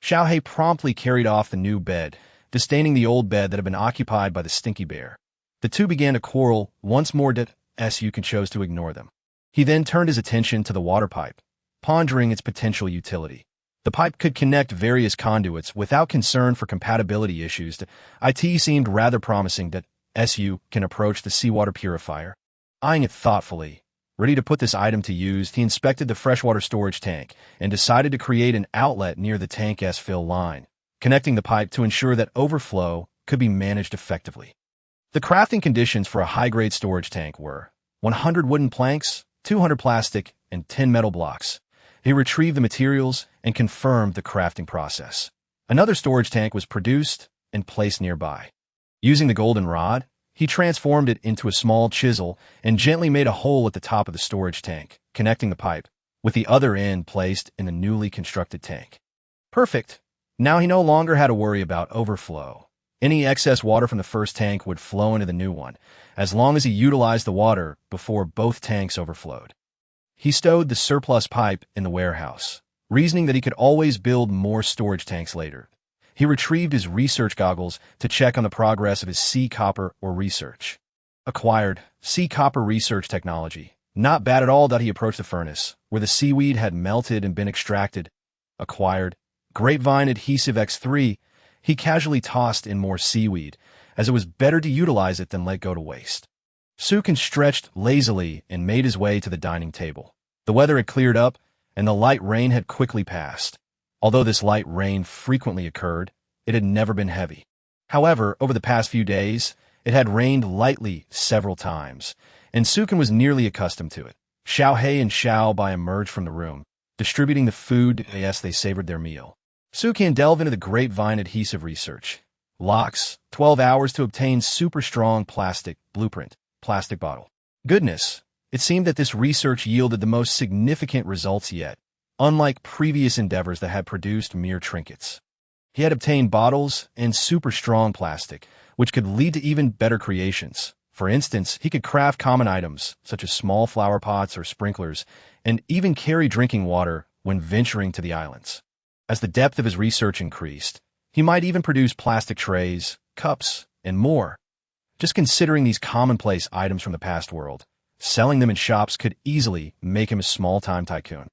Xiaohei promptly carried off the new bed, disdaining the old bed that had been occupied by the stinky bear. The two began to quarrel once more. Yukon chose to ignore them. He then turned his attention to the water pipe, pondering its potential utility. The pipe could connect various conduits without concern for compatibility issues. It seemed rather promising that Su can approach the seawater purifier. Eyeing it thoughtfully, ready to put this item to use, he inspected the freshwater storage tank and decided to create an outlet near the tank's fill line, connecting the pipe to ensure that overflow could be managed effectively. The crafting conditions for a high-grade storage tank were 100 wooden planks, 200 plastic, and 10 metal blocks. He retrieved the materials and confirmed the crafting process. Another storage tank was produced and placed nearby. Using the golden rod, he transformed it into a small chisel and gently made a hole at the top of the storage tank, connecting the pipe, with the other end placed in the newly constructed tank. Perfect. Now he no longer had to worry about overflow. Any excess water from the first tank would flow into the new one, as long as he utilized the water before both tanks overflowed. He stowed the surplus pipe in the warehouse, reasoning that he could always build more storage tanks later. He retrieved his research goggles to check on the progress of his sea copper ore research. Acquired sea copper research technology. Not bad at all. He approached the furnace, where the seaweed had melted and been extracted. Acquired grapevine adhesive X3. He casually tossed in more seaweed, as it was better to utilize it than let go to waste. Sukin stretched lazily and made his way to the dining table. The weather had cleared up, and the light rain had quickly passed. Although this light rain frequently occurred, it had never been heavy. However, over the past few days, it had rained lightly several times, and Sukin was nearly accustomed to it. Xiaohei and Xiaobai emerged from the room, distributing the food as they savored their meal. Sukin delved into the grapevine adhesive research. Locks, 12 hours to obtain super strong plastic blueprint, plastic bottle. Goodness, it seemed that this research yielded the most significant results yet, unlike previous endeavors that had produced mere trinkets. He had obtained bottles and super strong plastic, which could lead to even better creations. For instance, he could craft common items, such as small flower pots or sprinklers, and even carry drinking water when venturing to the islands. As the depth of his research increased, he might even produce plastic trays, cups, and more. Just considering these commonplace items from the past world, selling them in shops could easily make him a small-time tycoon.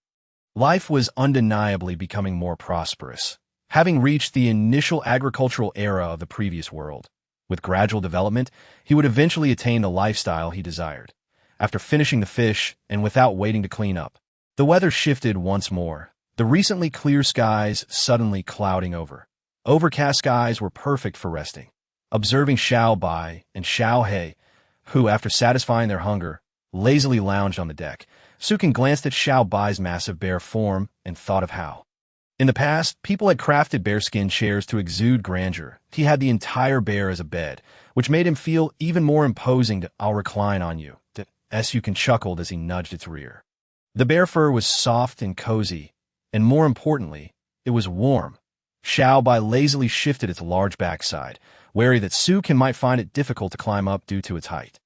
Life was undeniably becoming more prosperous, having reached the initial agricultural era of the previous world. With gradual development, he would eventually attain the lifestyle he desired. After finishing the fish and without waiting to clean up, the weather shifted once more, the recently clear skies suddenly clouding over. Overcast skies were perfect for resting. Observing Xiaobai and Xiaohei, who, after satisfying their hunger, lazily lounged on the deck, Sukin glanced at Xiaobai's massive bear form and thought of how. In the past, people had crafted bearskin chairs to exude grandeur. He had the entire bear as a bed, which made him feel even more imposing. I'll recline on you. Sukin chuckled as he nudged its rear. The bear fur was soft and cozy, and more importantly, it was warm. Xiaobai lazily shifted its large backside, wary that Sukin might find it difficult to climb up due to its height,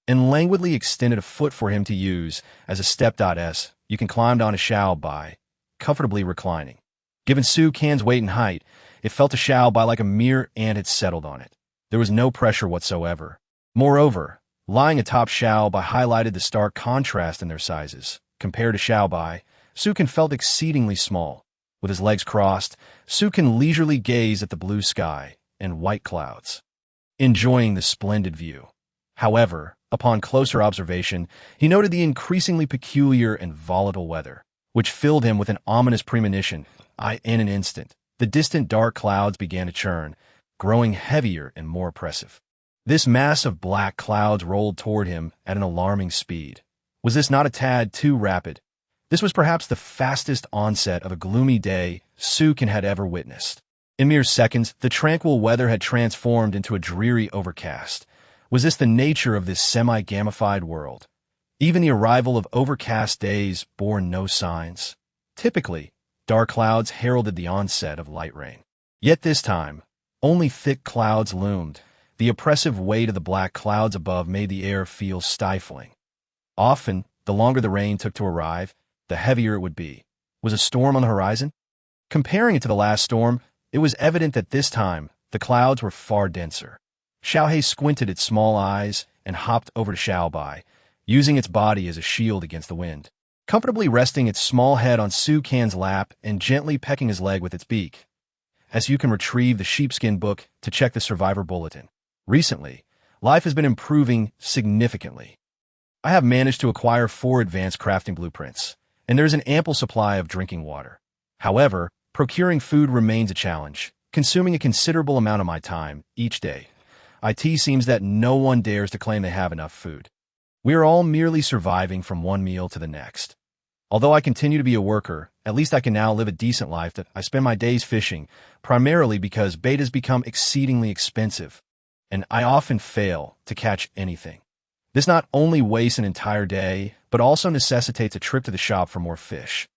and languidly extended a foot for him to use as a step. Yukin climbed onto Xiaobai, comfortably reclining. Given Sukin's weight and height, it felt to Xiaobai like a mere ant had settled on it. There was no pressure whatsoever. Moreover, lying atop Xiaobai highlighted the stark contrast in their sizes. Compared to Xiaobai, Sukin felt exceedingly small. With his legs crossed, Sukin leisurely gazed at the blue sky and white clouds, enjoying the splendid view. However, upon closer observation, he noted the increasingly peculiar and volatile weather, which filled him with an ominous premonition. In an instant, the distant dark clouds began to churn, growing heavier and more oppressive. This mass of black clouds rolled toward him at an alarming speed. Was this not a tad too rapid? This was perhaps the fastest onset of a gloomy day Sukin had ever witnessed. In mere seconds, the tranquil weather had transformed into a dreary overcast. Was this the nature of this semi-gamified world? Even the arrival of overcast days bore no signs. Typically, dark clouds heralded the onset of light rain. Yet this time, only thick clouds loomed. The oppressive weight of the black clouds above made the air feel stifling. Often, the longer the rain took to arrive, the heavier it would be. Was a storm on the horizon? Comparing it to the last storm, it was evident that this time, the clouds were far denser. Xiaohei squinted its small eyes and hopped over to Xiaobai, using its body as a shield against the wind. Comfortably resting its small head on Su Kan's lap and gently pecking his leg with its beak. As you can retrieve the sheepskin book to check the survivor bulletin. Recently, life has been improving significantly. I have managed to acquire 4 advanced crafting blueprints, and there is an ample supply of drinking water. However, procuring food remains a challenge, consuming a considerable amount of my time each day. It seems that no one dares to claim they have enough food. We are all merely surviving from one meal to the next. Although I continue to be a worker, at least I can now live a decent life that I spend my days fishing, primarily because bait has become exceedingly expensive, and I often fail to catch anything. This not only wastes an entire day, but also necessitates a trip to the shop for more fish.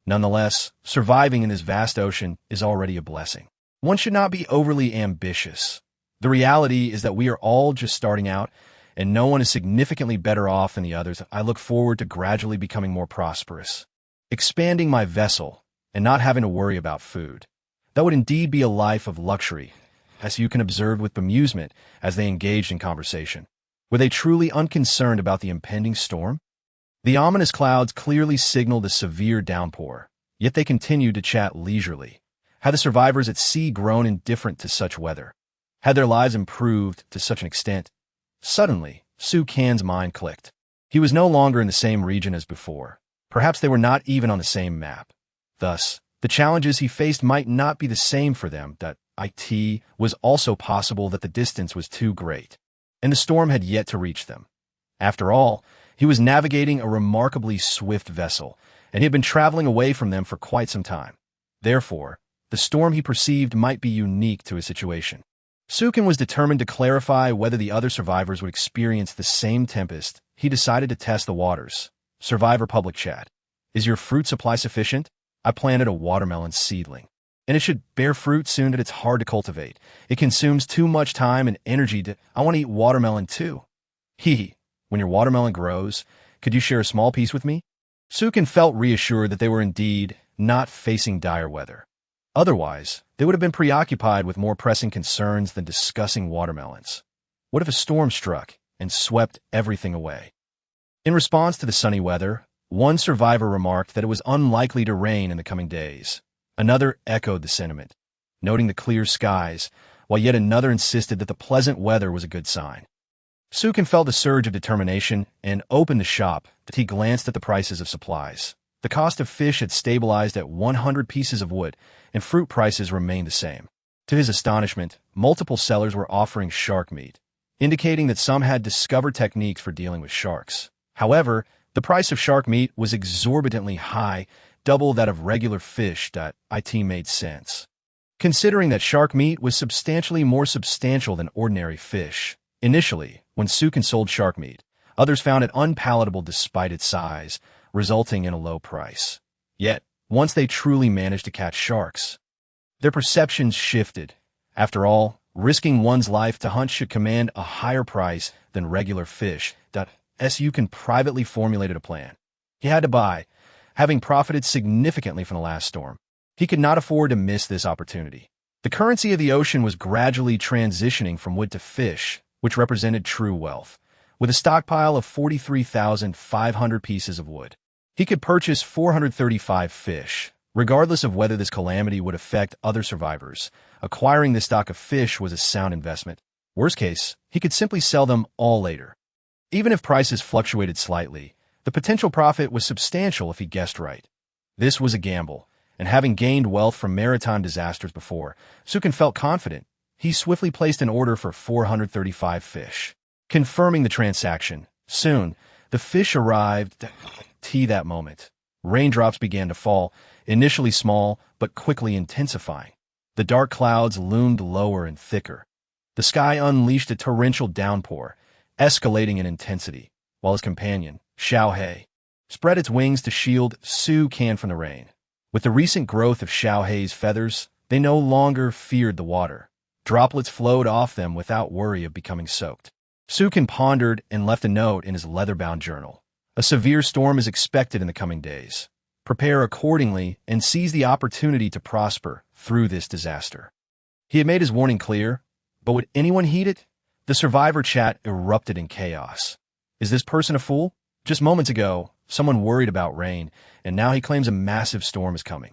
Nonetheless, surviving in this vast ocean is already a blessing. One should not be overly ambitious. The reality is that we are all just starting out, and no one is significantly better off than the others. I look forward to gradually becoming more prosperous, expanding my vessel, and not having to worry about food. That would indeed be a life of luxury, as you can observe with bemusement as they engaged in conversation. Were they truly unconcerned about the impending storm? The ominous clouds clearly signaled a severe downpour, yet they continued to chat leisurely. Had the survivors at sea grown indifferent to such weather? Had their lives improved to such an extent? Suddenly, Su Kan's mind clicked. He was no longer in the same region as before. Perhaps they were not even on the same map. Thus, the challenges he faced might not be the same for them. It was also possible that the distance was too great, and the storm had yet to reach them. After all, he was navigating a remarkably swift vessel, and he had been traveling away from them for quite some time. Therefore, the storm he perceived might be unique to his situation. Su Kan was determined to clarify whether the other survivors would experience the same tempest. He decided to test the waters. Survivor public chat. Is your fruit supply sufficient? I planted a watermelon seedling, and it should bear fruit soon, that it's hard to cultivate. It consumes too much time and energy I want to eat watermelon too. When your watermelon grows, could you share a small piece with me? Su Kan felt reassured that they were indeed not facing dire weather. Otherwise, they would have been preoccupied with more pressing concerns than discussing watermelons. What if a storm struck and swept everything away? In response to the sunny weather, one survivor remarked that it was unlikely to rain in the coming days. Another echoed the sentiment, noting the clear skies, while yet another insisted that the pleasant weather was a good sign. Su Kan felt a surge of determination and opened the shop. He glanced at the prices of supplies. The cost of fish had stabilized at 100 pieces of wood, and fruit prices remained the same. To his astonishment, multiple sellers were offering shark meat, indicating that some had discovered techniques for dealing with sharks. However, the price of shark meat was exorbitantly high, double that of regular fish. It made sense, considering that shark meat was substantially more substantial than ordinary fish. Initially, when Su Kan sold shark meat, others found it unpalatable despite its size, resulting in a low price. Yet, once they truly managed to catch sharks, their perceptions shifted. After all, risking one's life to hunt should command a higher price than regular fish. Su Kan privately formulated a plan. He had to buy, having profited significantly from the last storm. He could not afford to miss this opportunity. The currency of the ocean was gradually transitioning from wood to fish, which represented true wealth. With a stockpile of 43,500 pieces of wood, he could purchase 435 fish. Regardless of whether this calamity would affect other survivors, acquiring this stock of fish was a sound investment. Worst case, he could simply sell them all later. Even if prices fluctuated slightly, the potential profit was substantial if he guessed right. This was a gamble, and having gained wealth from maritime disasters before, Su Kan felt confident. He swiftly placed an order for 435 fish, confirming the transaction. Soon, the fish arrived. That moment, raindrops began to fall, initially small but quickly intensifying. The dark clouds loomed lower and thicker. The sky unleashed a torrential downpour, escalating in intensity, while his companion, Xiaohei, spread its wings to shield Su Kan from the rain. With the recent growth of Xiaohei's feathers, they no longer feared the water. Droplets flowed off them without worry of becoming soaked. Su Kan pondered and left a note in his leather-bound journal. A severe storm is expected in the coming days. prepare accordingly, and seize the opportunity to prosper through this disaster. He had made his warning clear, but would anyone heed it? The survivor chat erupted in chaos. Is this person a fool? Just moments ago, someone worried about rain, and now he claims a massive storm is coming.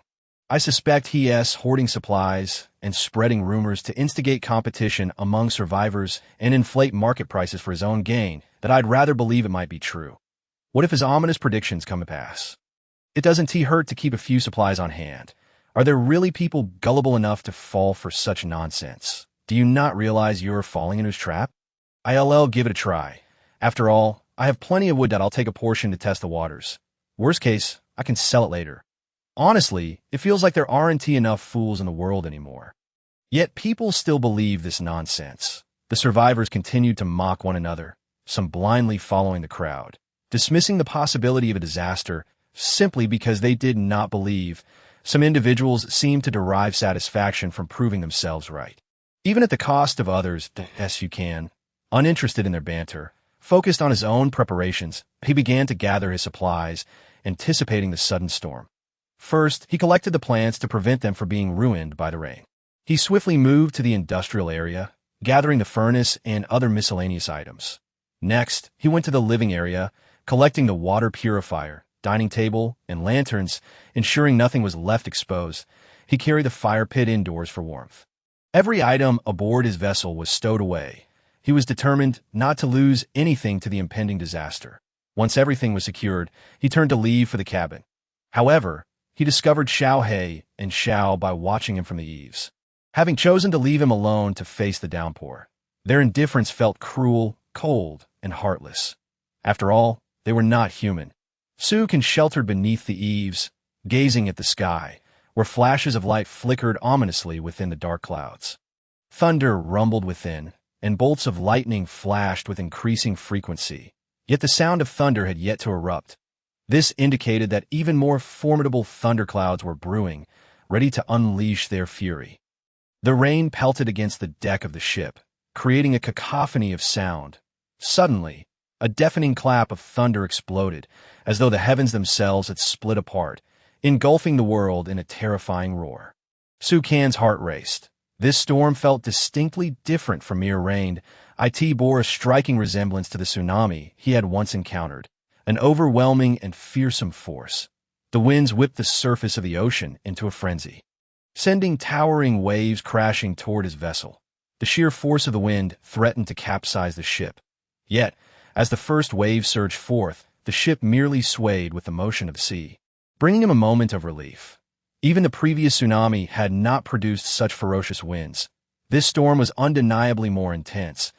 I suspect he's hoarding supplies and spreading rumors to instigate competition among survivors and inflate market prices for his own gain that I'd rather believe it might be true. What if his ominous predictions come to pass? It doesn't hurt to keep a few supplies on hand. Are there really people gullible enough to fall for such nonsense? Do you not realize you're falling into his trap? I'll give it a try. After all, I have plenty of wood that I'll take a portion to test the waters. Worst case, I can sell it later. Honestly, it feels like there aren't enough fools in the world anymore. Yet people still believe this nonsense. The survivors continued to mock one another, some blindly following the crowd, dismissing the possibility of a disaster simply because they did not believe. Some individuals seemed to derive satisfaction from proving themselves right, even at the cost of others. Yes, you can. Uninterested in their banter, focused on his own preparations, he began to gather his supplies, anticipating the sudden storm. First, he collected the plants to prevent them from being ruined by the rain. He swiftly moved to the industrial area, gathering the furnace and other miscellaneous items. Next, he went to the living area, collecting the water purifier, dining table, and lanterns, ensuring nothing was left exposed. He carried the fire pit indoors for warmth. Every item aboard his vessel was stowed away. He was determined not to lose anything to the impending disaster. Once everything was secured, he turned to leave for the cabin. However, he discovered Xiao He and Xiao by watching him from the eaves. Having chosen to leave him alone to face the downpour, their indifference felt cruel, cold, and heartless. After all, they were not human. Suk and sheltered beneath the eaves, gazing at the sky, where flashes of light flickered ominously within the dark clouds. Thunder rumbled within, and bolts of lightning flashed with increasing frequency. Yet the sound of thunder had yet to erupt. This indicated that even more formidable thunderclouds were brewing, ready to unleash their fury. The rain pelted against the deck of the ship, creating a cacophony of sound. Suddenly, a deafening clap of thunder exploded, as though the heavens themselves had split apart, engulfing the world in a terrifying roar. Sukan's heart raced. This storm felt distinctly different from mere rain. It bore a striking resemblance to the tsunami he had once encountered, an overwhelming and fearsome force. The winds whipped the surface of the ocean into a frenzy, sending towering waves crashing toward his vessel. The sheer force of the wind threatened to capsize the ship. Yet, as the first wave surged forth, the ship merely swayed with the motion of the sea, bringing him a moment of relief. Even the previous tsunami had not produced such ferocious winds. This storm was undeniably more intense.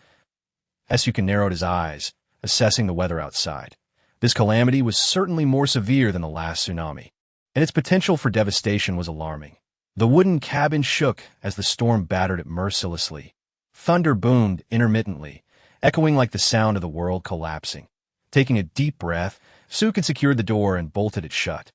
Sukan narrowed his eyes, assessing the weather outside. This calamity was certainly more severe than the last tsunami, and its potential for devastation was alarming. The wooden cabin shook as the storm battered it mercilessly. Thunder boomed intermittently, echoing like the sound of the world collapsing. Taking a deep breath, Sukan secured the door and bolted it shut.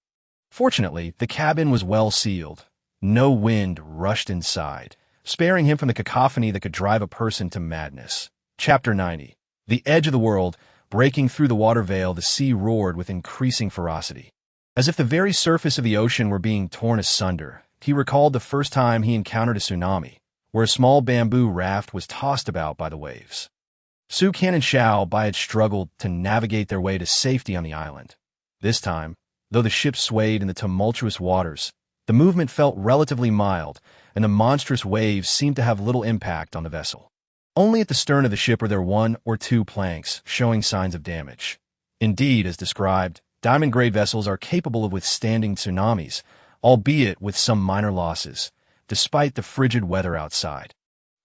Fortunately, the cabin was well sealed. No wind rushed inside, sparing him from the cacophony that could drive a person to madness. Chapter 90. The edge of the world. Breaking through the water veil, the sea roared with increasing ferocity. As if the very surface of the ocean were being torn asunder, he recalled the first time he encountered a tsunami, where a small bamboo raft was tossed about by the waves. Sukan and Xiao Bai had struggled to navigate their way to safety on the island. This time, though the ship swayed in the tumultuous waters, the movement felt relatively mild, and the monstrous waves seemed to have little impact on the vessel. Only at the stern of the ship were there one or two planks showing signs of damage. Indeed, as described, diamond-grade vessels are capable of withstanding tsunamis, albeit with some minor losses, despite the frigid weather outside.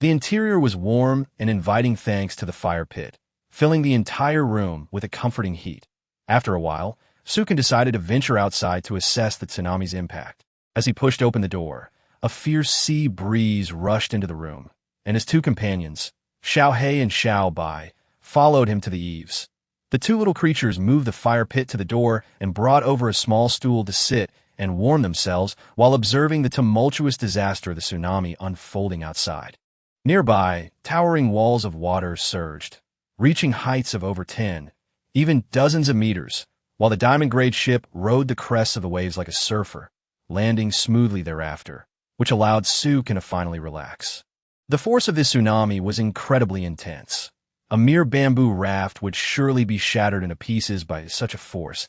The interior was warm and inviting thanks to the fire pit, filling the entire room with a comforting heat. After a while, Sukan decided to venture outside to assess the tsunami's impact. As he pushed open the door, a fierce sea breeze rushed into the room, and his two companions, Xiao He and Xiao Bai, followed him to the eaves. The two little creatures moved the fire pit to the door and brought over a small stool to sit and warm themselves while observing the tumultuous disaster of the tsunami unfolding outside. Nearby, towering walls of water surged, reaching heights of over 10, even dozens of meters, while the diamond-grade ship rode the crests of the waves like a surfer, landing smoothly thereafter, which allowed Sukin to finally relax. The force of this tsunami was incredibly intense. A mere bamboo raft would surely be shattered into pieces by such a force.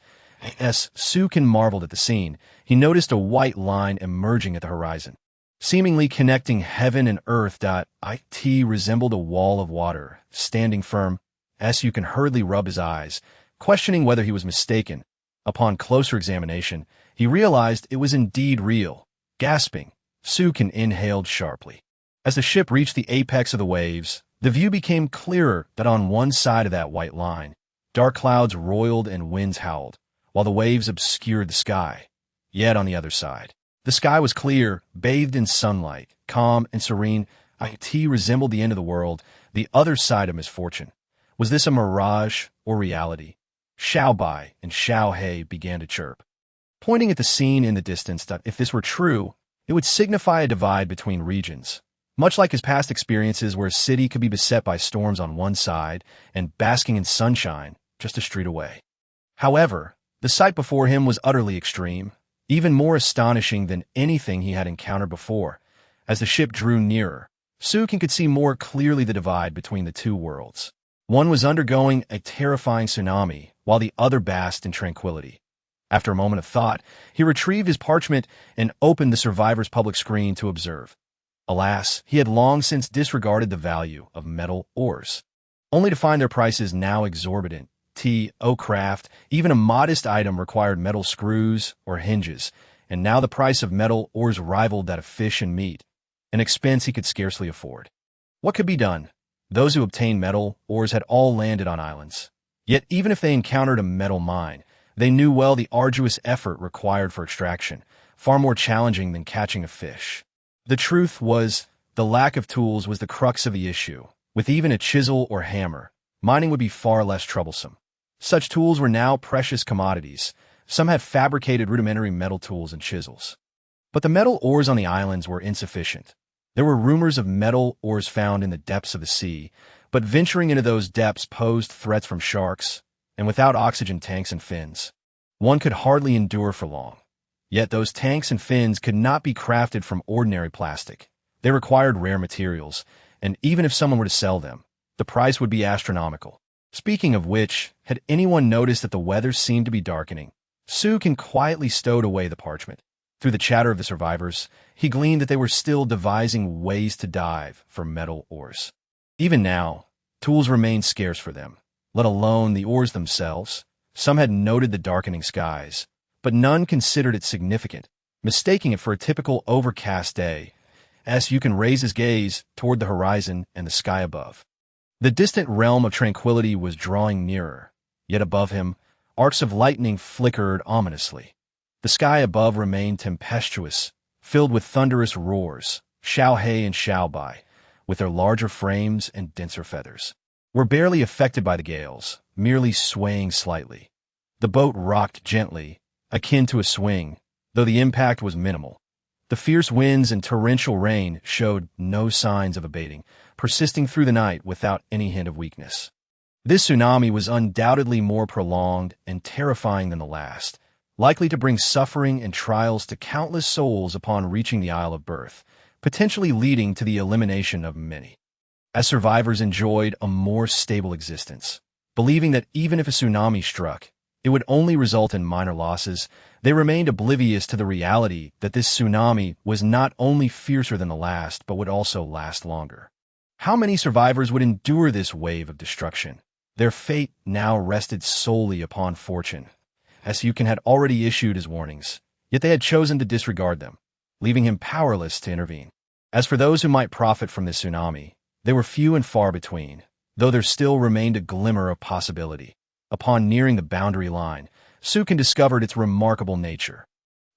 As Sukin marveled at the scene, he noticed a white line emerging at the horizon. Seemingly connecting heaven and earth.It resembled a wall of water, standing firm. Sukin hurriedly rubbed his eyes, questioning whether he was mistaken. Upon closer examination, he realized it was indeed real. Gasping, Sukin inhaled sharply. As the ship reached the apex of the waves, the view became clearer that on one side of that white line, dark clouds roiled and winds howled, while the waves obscured the sky. Yet on the other side, the sky was clear, bathed in sunlight, calm and serene. It resembled the end of the world, the other side of misfortune. Was this a mirage or reality? Xiao Bai and Xiao He began to chirp, pointing at the scene in the distance that if this were true, it would signify a divide between regions. Much like his past experiences where a city could be beset by storms on one side and basking in sunshine just a street away. However, the sight before him was utterly extreme, even more astonishing than anything he had encountered before. As the ship drew nearer, Sukin could see more clearly the divide between the two worlds. One was undergoing a terrifying tsunami, while the other basked in tranquility. After a moment of thought, he retrieved his parchment and opened the survivor's public screen to observe. Alas, he had long since disregarded the value of metal ores, only to find their prices now exorbitant. Craft, even a modest item required metal screws or hinges, and now the price of metal ores rivaled that of fish and meat, an expense he could scarcely afford. What could be done? Those who obtained metal ores had all landed on islands. Yet even if they encountered a metal mine, they knew well the arduous effort required for extraction, far more challenging than catching a fish. The truth was, the lack of tools was the crux of the issue. With even a chisel or hammer, mining would be far less troublesome. Such tools were now precious commodities. Some had fabricated rudimentary metal tools and chisels. But the metal ores on the islands were insufficient. There were rumors of metal ores found in the depths of the sea, but venturing into those depths posed threats from sharks, and without oxygen tanks and fins, one could hardly endure for long. Yet those tanks and fins could not be crafted from ordinary plastic. They required rare materials, and even if someone were to sell them, the price would be astronomical. Speaking of which, had anyone noticed that the weather seemed to be darkening? Sukin quietly stowed away the parchment. Through the chatter of the survivors, he gleaned that they were still devising ways to dive for metal ores. Even now, tools remained scarce for them, let alone the ores themselves. Some had noted the darkening skies, but none considered it significant, mistaking it for a typical overcast day. Sukin raised his gaze toward the horizon and the sky above. The distant realm of tranquility was drawing nearer, yet above him, arcs of lightning flickered ominously. The sky above remained tempestuous, filled with thunderous roars. Xiao He and Xiao Bai, with their larger frames and denser feathers, were barely affected by the gales, merely swaying slightly. The boat rocked gently, akin to a swing, though the impact was minimal. The fierce winds and torrential rain showed no signs of abating, persisting through the night without any hint of weakness. This tsunami was undoubtedly more prolonged and terrifying than the last, likely to bring suffering and trials to countless souls upon reaching the Isle of Birth, potentially leading to the elimination of many. As survivors enjoyed a more stable existence, believing that even if a tsunami struck, it would only result in minor losses, they remained oblivious to the reality that this tsunami was not only fiercer than the last, but would also last longer. How many survivors would endure this wave of destruction? Their fate now rested solely upon fortune. Sukin had already issued his warnings, yet they had chosen to disregard them, leaving him powerless to intervene. As for those who might profit from this tsunami, they were few and far between, though there still remained a glimmer of possibility. Upon nearing the boundary line, Sukin discovered its remarkable nature.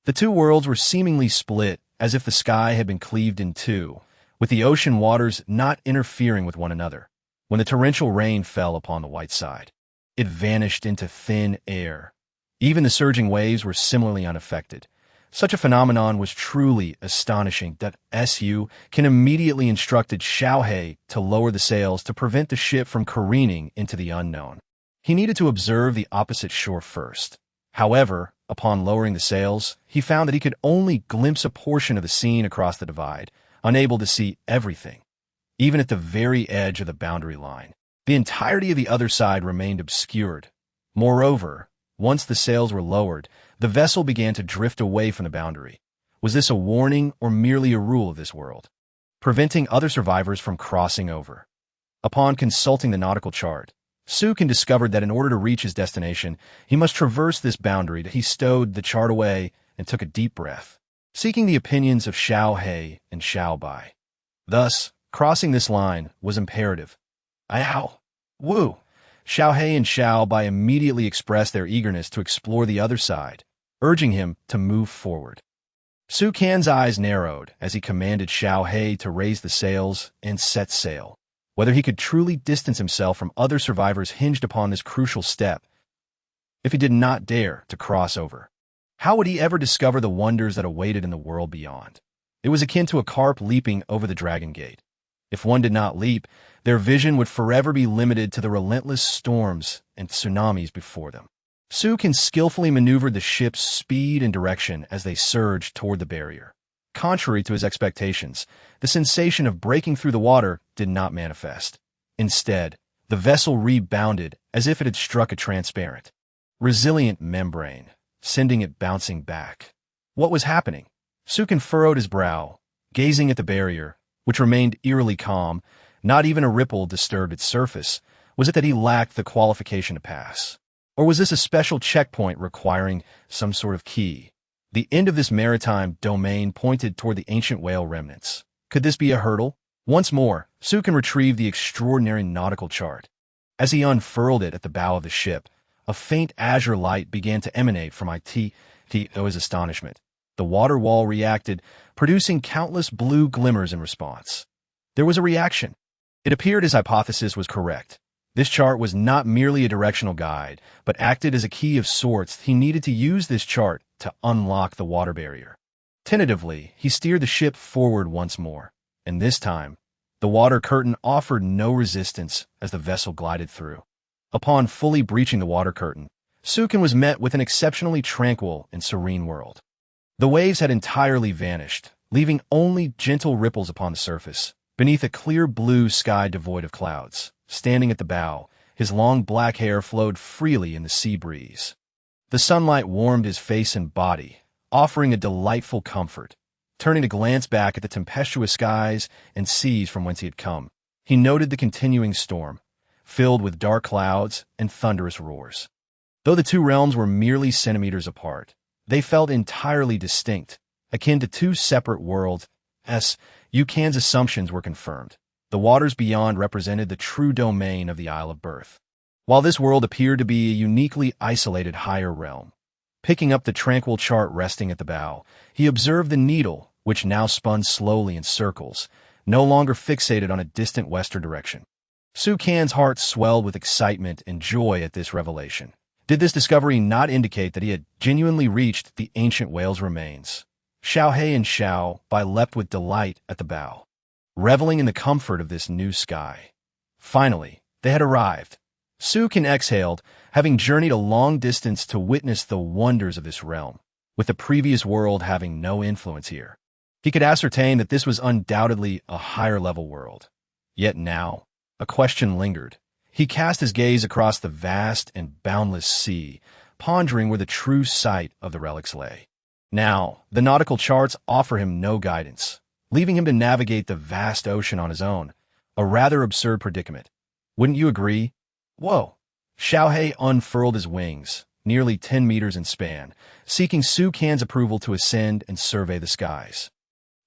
The two worlds were seemingly split, as if the sky had been cleaved in two, with the ocean waters not interfering with one another. When the torrential rain fell upon the white side, it vanished into thin air. Even the surging waves were similarly unaffected. Such a phenomenon was truly astonishing that Sukin immediately instructed Xiao He to lower the sails to prevent the ship from careening into the unknown. He needed to observe the opposite shore first, However, upon lowering the sails, he found that he could only glimpse a portion of the scene across the divide, unable to see everything. Even at the very edge of the boundary line, the entirety of the other side remained obscured. Moreover, once the sails were lowered, the vessel began to drift away from the boundary. Was this a warning or merely a rule of this world, preventing other survivors from crossing over? Upon consulting the nautical chart, Sukin discovered that in order to reach his destination, he must traverse this boundary. He stowed the chart away and took a deep breath, seeking the opinions of Xiao He and Xiao Bai. Thus, crossing this line was imperative. Ow! Woo! Xiao He and Xiao Bai immediately expressed their eagerness to explore the other side, urging him to move forward. Su Kan's eyes narrowed as he commanded Xiao He to raise the sails and set sail. Whether he could truly distance himself from other survivors hinged upon this crucial step. If he did not dare to cross over, how would he ever discover the wonders that awaited in the world beyond? It was akin to a carp leaping over the Dragon Gate. If one did not leap, their vision would forever be limited to the relentless storms and tsunamis before them. Su Kan skillfully maneuvered the ship's speed and direction as they surged toward the barrier. Contrary to his expectations, the sensation of breaking through the water did not manifest. Instead, the vessel rebounded as if it had struck a transparent, resilient membrane, sending it bouncing back. What was happening? Su Kan furrowed his brow, gazing at the barrier, which remained eerily calm. Not even a ripple disturbed its surface. Was it that he lacked the qualification to pass? Or was this a special checkpoint requiring some sort of key? The end of this maritime domain pointed toward the ancient whale remnants. Could this be a hurdle? Once more, Su Kan retrieved the extraordinary nautical chart. As he unfurled it at the bow of the ship, a faint azure light began to emanate from his astonishment. The water wall reacted, producing countless blue glimmers in response. There was a reaction. It appeared his hypothesis was correct. This chart was not merely a directional guide, but acted as a key of sorts. He needed to use this chart to unlock the water barrier. Tentatively, he steered the ship forward once more, and this time, the water curtain offered no resistance as the vessel glided through. Upon fully breaching the water curtain, Su Kan was met with an exceptionally tranquil and serene world. The waves had entirely vanished, leaving only gentle ripples upon the surface. Beneath a clear blue sky devoid of clouds, standing at the bow, his long black hair flowed freely in the sea breeze. The sunlight warmed his face and body, offering a delightful comfort. Turning to glance back at the tempestuous skies and seas from whence he had come, he noted the continuing storm, filled with dark clouds and thunderous roars. Though the two realms were merely centimeters apart, they felt entirely distinct, akin to two separate worlds. Yukan's assumptions were confirmed. The waters beyond represented the true domain of the Isle of Birth, while this world appeared to be a uniquely isolated higher realm. Picking up the tranquil chart resting at the bow, he observed the needle, which now spun slowly in circles, no longer fixated on a distant western direction. Su Kan's heart swelled with excitement and joy at this revelation. Did this discovery not indicate that he had genuinely reached the ancient whale's remains? Xiao He and Xiao Bai leapt with delight at the bow, reveling in the comfort of this new sky. Finally, they had arrived. Su Kan exhaled, having journeyed a long distance to witness the wonders of this realm, with the previous world having no influence here. He could ascertain that this was undoubtedly a higher-level world. Yet now, a question lingered. He cast his gaze across the vast and boundless sea, pondering where the true site of the relics lay. Now, the nautical charts offer him no guidance, leaving him to navigate the vast ocean on his own, a rather absurd predicament. Wouldn't you agree? Whoa! Xiao He unfurled his wings, nearly 10 meters in span, seeking Su Kan's approval to ascend and survey the skies.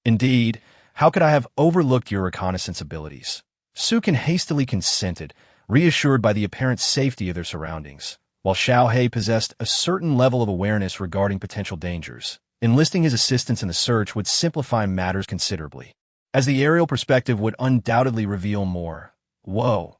Indeed, how could I have overlooked your reconnaissance abilities? Su Kan hastily consented, reassured by the apparent safety of their surroundings, while Xiao He possessed a certain level of awareness regarding potential dangers. Enlisting his assistance in the search would simplify matters considerably, as the aerial perspective would undoubtedly reveal more. Whoa!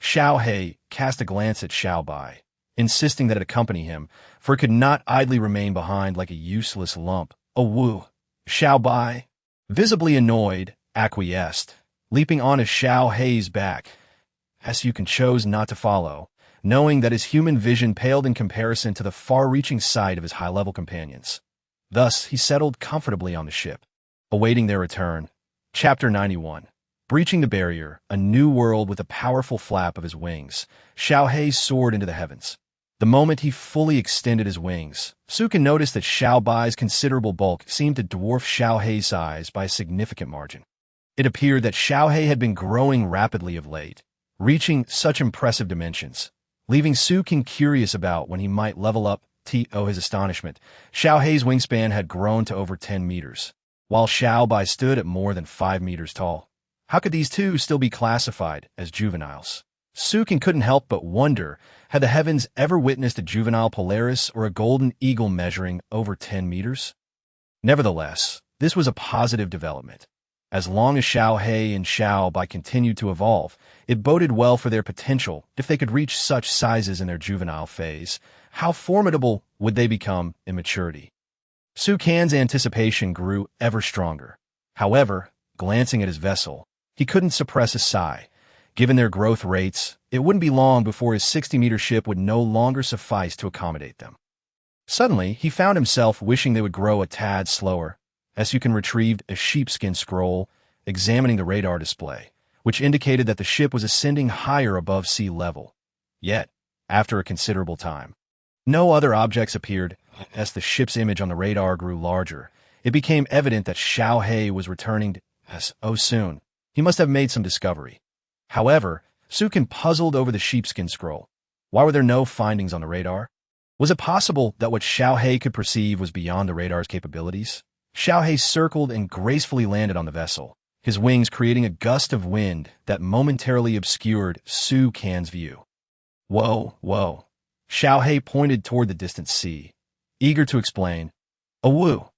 Xiao He cast a glance at Xiao Bai, insisting that it accompany him, for it could not idly remain behind like a useless lump. Oh, woo! Xiao Bai, visibly annoyed, acquiesced, leaping onto Xiao He's back. As you can chose not to follow. knowing that his human vision paled in comparison to the far-reaching sight of his high-level companions. Thus, he settled comfortably on the ship, awaiting their return. Chapter 91. Breaching the barrier, a new world with a powerful flap of his wings, Xiao He soared into the heavens. The moment he fully extended his wings, Sukin noticed that Xiao Bai's considerable bulk seemed to dwarf Xiao Hei's size by a significant margin. It appeared that Xiao He had been growing rapidly of late, reaching such impressive dimensions, leaving Sukin curious about when he might level up. To his astonishment, Xiao Hei's wingspan had grown to over 10 meters, while Xiao Bai stood at more than 5 meters tall. How could these two still be classified as juveniles? Sukin couldn't help but wonder, had the heavens ever witnessed a juvenile Polaris or a golden eagle measuring over 10 meters? Nevertheless, this was a positive development. As long as Xiao He and Xiao Bai continued to evolve, it boded well for their potential if they could reach such sizes in their juvenile phase. How formidable would they become in maturity? Sukin's anticipation grew ever stronger. However, glancing at his vessel, he couldn't suppress a sigh. Given their growth rates, it wouldn't be long before his 60-meter ship would no longer suffice to accommodate them. Suddenly, he found himself wishing they would grow a tad slower. Sukin retrieved a sheepskin scroll, examining the radar display, which indicated that the ship was ascending higher above sea level. Yet, after a considerable time, no other objects appeared. As the ship's image on the radar grew larger, it became evident that Xiao He was returning soon. He must have made some discovery. However, Sukin puzzled over the sheepskin scroll. Why were there no findings on the radar? Was it possible that what Xiao He could perceive was beyond the radar's capabilities? Xiao He circled and gracefully landed on the vessel, his wings creating a gust of wind that momentarily obscured Sukin's view. Whoa, whoa. Xiao He pointed toward the distant sea, eager to explain. Woo.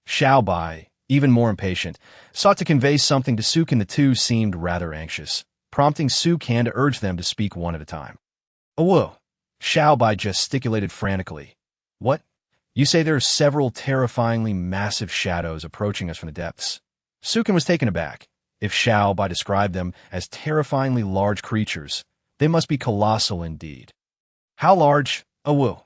Xiao Bai, even more impatient, sought to convey something to Sukin. The two seemed rather anxious, prompting Sukin to urge them to speak one at a time. Whoa. Xiao Bai gesticulated frantically. What? You say there are several terrifyingly massive shadows approaching us from the depths. Sukin was taken aback. If Xiao Bai described them as terrifyingly large creatures, they must be colossal indeed. How large? Woo.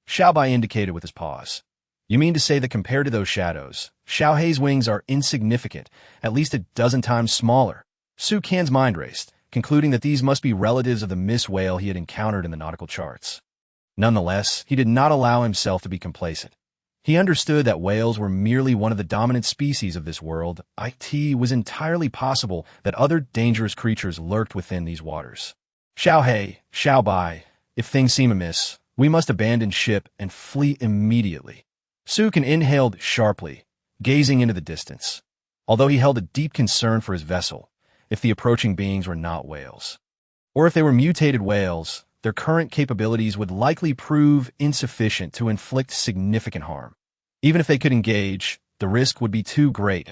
Xiao Bai indicated with his paws. You mean to say that compared to those shadows, Xiao Hei's wings are insignificant, at least a dozen times smaller? Sukin's mind raced, concluding that these must be relatives of the Miss Whale he had encountered in the nautical charts. Nonetheless, he did not allow himself to be complacent. He understood that whales were merely one of the dominant species of this world. It was entirely possible that other dangerous creatures lurked within these waters. Xiao He, Xiao Bai, if things seem amiss, we must abandon ship and flee immediately. Sukin inhaled sharply, gazing into the distance, although he held a deep concern for his vessel, if the approaching beings were not whales. Or if they were mutated whales, their current capabilities would likely prove insufficient to inflict significant harm. Even if they could engage, the risk would be too great,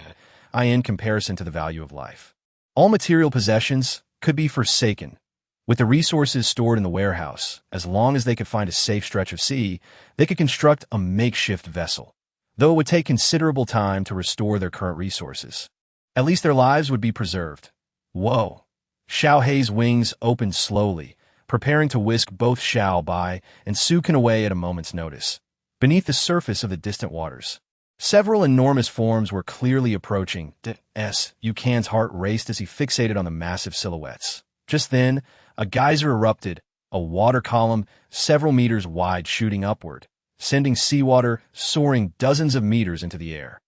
in comparison to the value of life. All material possessions could be forsaken. With the resources stored in the warehouse, as long as they could find a safe stretch of sea, they could construct a makeshift vessel, though it would take considerable time to restore their current resources. At least their lives would be preserved. Whoa! Xiao Hei's wings opened slowly, preparing to whisk both Xiao Bai and Sukin away at a moment's notice. Beneath the surface of the distant waters, several enormous forms were clearly approaching. Sukin's heart raced as he fixated on the massive silhouettes. Just then, a geyser erupted, a water column several meters wide shooting upward, sending seawater soaring dozens of meters into the air.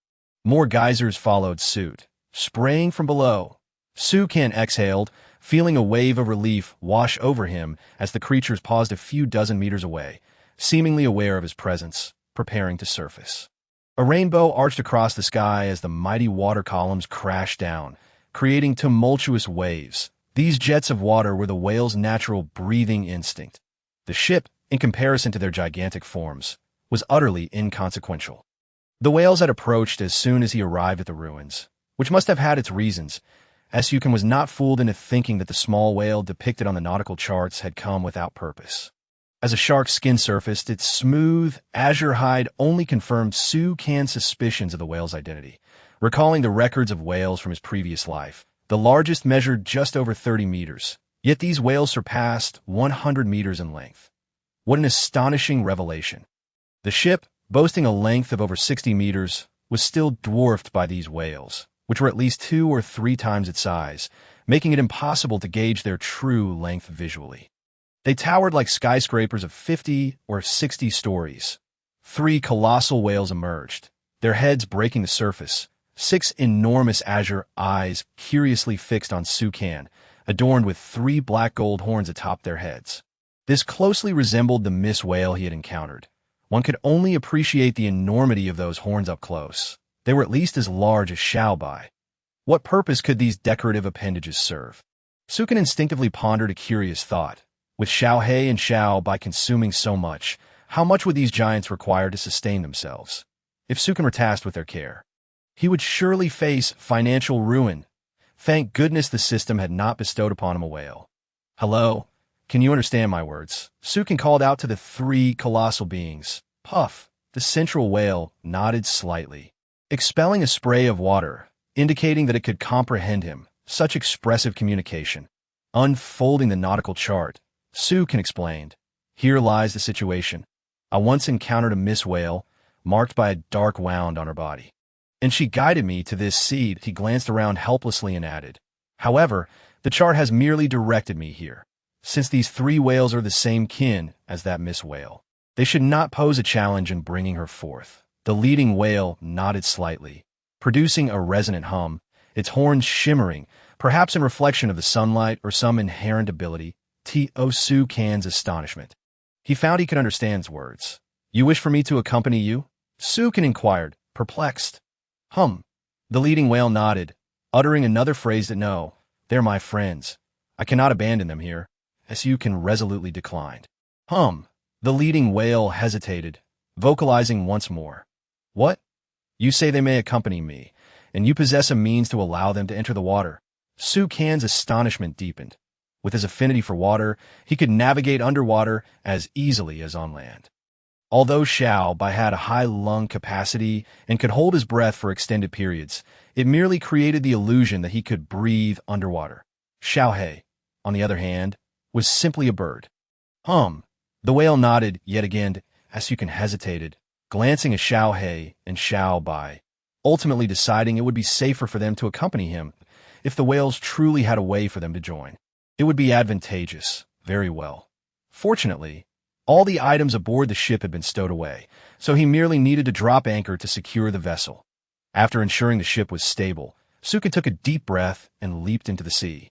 More geysers followed suit, spraying from below. Sukin exhaled, feeling a wave of relief wash over him as the creatures paused a few dozen meters away, seemingly aware of his presence, preparing to surface. A rainbow arched across the sky as the mighty water columns crashed down, creating tumultuous waves. These jets of water were the whale's natural breathing instinct. The ship, in comparison to their gigantic forms, was utterly inconsequential. The whales had approached as soon as he arrived at the ruins, which must have had its reasons. Sukin was not fooled into thinking that the small whale depicted on the nautical charts had come without purpose. As a shark's skin surfaced, its smooth, azure hide only confirmed Sukin's suspicions of the whale's identity. Recalling the records of whales from his previous life, the largest measured just over 30 meters, Yet these whales surpassed 100 meters in length. What an astonishing revelation. The ship, boasting a length of over 60 meters, was still dwarfed by these whales, which were at least 2 or 3 times its size, making it impossible to gauge their true length visually. They towered like skyscrapers of 50 or 60 stories. 3 colossal whales emerged, their heads breaking the surface, 6 enormous azure eyes curiously fixed on Sukan, adorned with 3 black gold horns atop their heads. This closely resembled the Miss whale he had encountered. One could only appreciate the enormity of those horns up close. They were at least as large as Xiaobai. What purpose could these decorative appendages serve? Sukan instinctively pondered a curious thought. With Xiaohei and Xiaobai consuming so much, how much would these giants require to sustain themselves? If Sukan were tasked with their care, he would surely face financial ruin. Thank goodness the system had not bestowed upon him a whale. Hello? Can you understand my words? Sukan called out to the 3 colossal beings. Puff, the central whale, nodded slightly, expelling a spray of water, indicating that it could comprehend him. Such expressive communication. Unfolding the nautical chart, Sukan explained. Here lies the situation. I once encountered a Miss whale, marked by a dark wound on her body. And she guided me to this seed. He glanced around helplessly and added, however, the chart has merely directed me here. Since these 3 whales are the same kin as that Miss whale, they should not pose a challenge in bringing her forth. The leading whale nodded slightly, producing a resonant hum, its horns shimmering, perhaps in reflection of the sunlight or some inherent ability. Sukan's astonishment. He found he could understand his words. You wish for me to accompany you? Sukan inquired, perplexed. The leading whale nodded, uttering another phrase that no, they're my friends. I cannot abandon them here. Sukan resolutely declined. The leading whale hesitated, vocalizing once more. What? You say they may accompany me, and you possess a means to allow them to enter the water. Sukan's astonishment deepened. With his affinity for water, he could navigate underwater as easily as on land. Although Xiaobai had a high lung capacity and could hold his breath for extended periods, it merely created the illusion that he could breathe underwater. Xiaohei, on the other hand, was simply a bird. The whale nodded yet again as Sukan hesitated, glancing at Xiaohei and Xiaobai, ultimately deciding it would be safer for them to accompany him. If the whales truly had a way for them to join, it would be advantageous. Very well. Fortunately, all the items aboard the ship had been stowed away, so he merely needed to drop anchor to secure the vessel. After ensuring the ship was stable, Sukan took a deep breath and leaped into the sea.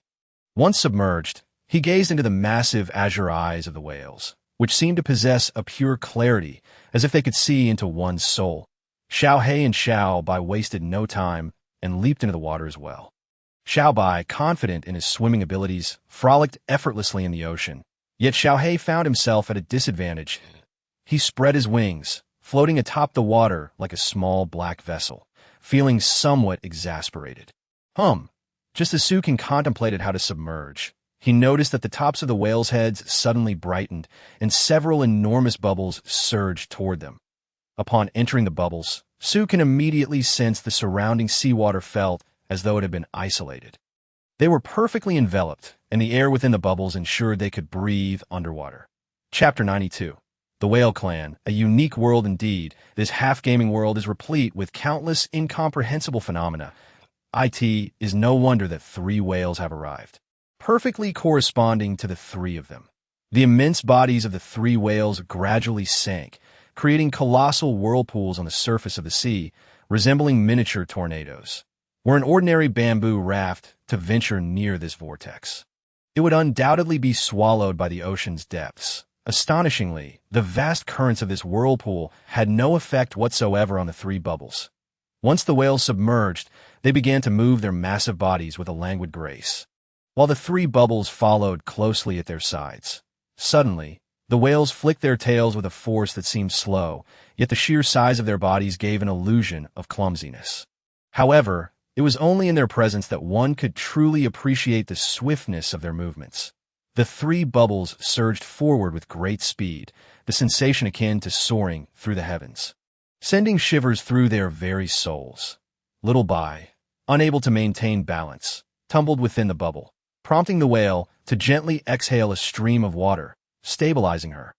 Once submerged, he gazed into the massive azure eyes of the whales, which seemed to possess a pure clarity, as if they could see into one's soul. Xiaohei and Xiaobai wasted no time and leaped into the water as well. Xiaobai, confident in his swimming abilities, frolicked effortlessly in the ocean. Yet Xiaohei found himself at a disadvantage. He spread his wings, floating atop the water like a small black vessel, feeling somewhat exasperated. Just as Sukan contemplated how to submerge, he noticed that the tops of the whales' heads suddenly brightened, and several enormous bubbles surged toward them. Upon entering the bubbles, Sukan immediately sensed the surrounding seawater felt as though it had been isolated. They were perfectly enveloped, and the air within the bubbles ensured they could breathe underwater. Chapter 92. The Whale Clan, a unique world indeed. This half-gaming world is replete with countless incomprehensible phenomena. It is no wonder that 3 whales have arrived, perfectly corresponding to the 3 of them. The immense bodies of the 3 whales gradually sank, creating colossal whirlpools on the surface of the sea, resembling miniature tornadoes. Were an ordinary bamboo raft to venture near this vortex, it would undoubtedly be swallowed by the ocean's depths. Astonishingly, the vast currents of this whirlpool had no effect whatsoever on the 3 bubbles. Once the whales submerged, they began to move their massive bodies with a languid grace, while the 3 bubbles followed closely at their sides. Suddenly, the whales flicked their tails with a force that seemed slow, yet the sheer size of their bodies gave an illusion of clumsiness. However, it was only in their presence that one could truly appreciate the swiftness of their movements. The 3 bubbles surged forward with great speed, the sensation akin to soaring through the heavens, sending shivers through their very souls. Little Bai, unable to maintain balance, tumbled within the bubble. prompting the whale to gently exhale a stream of water, stabilizing her.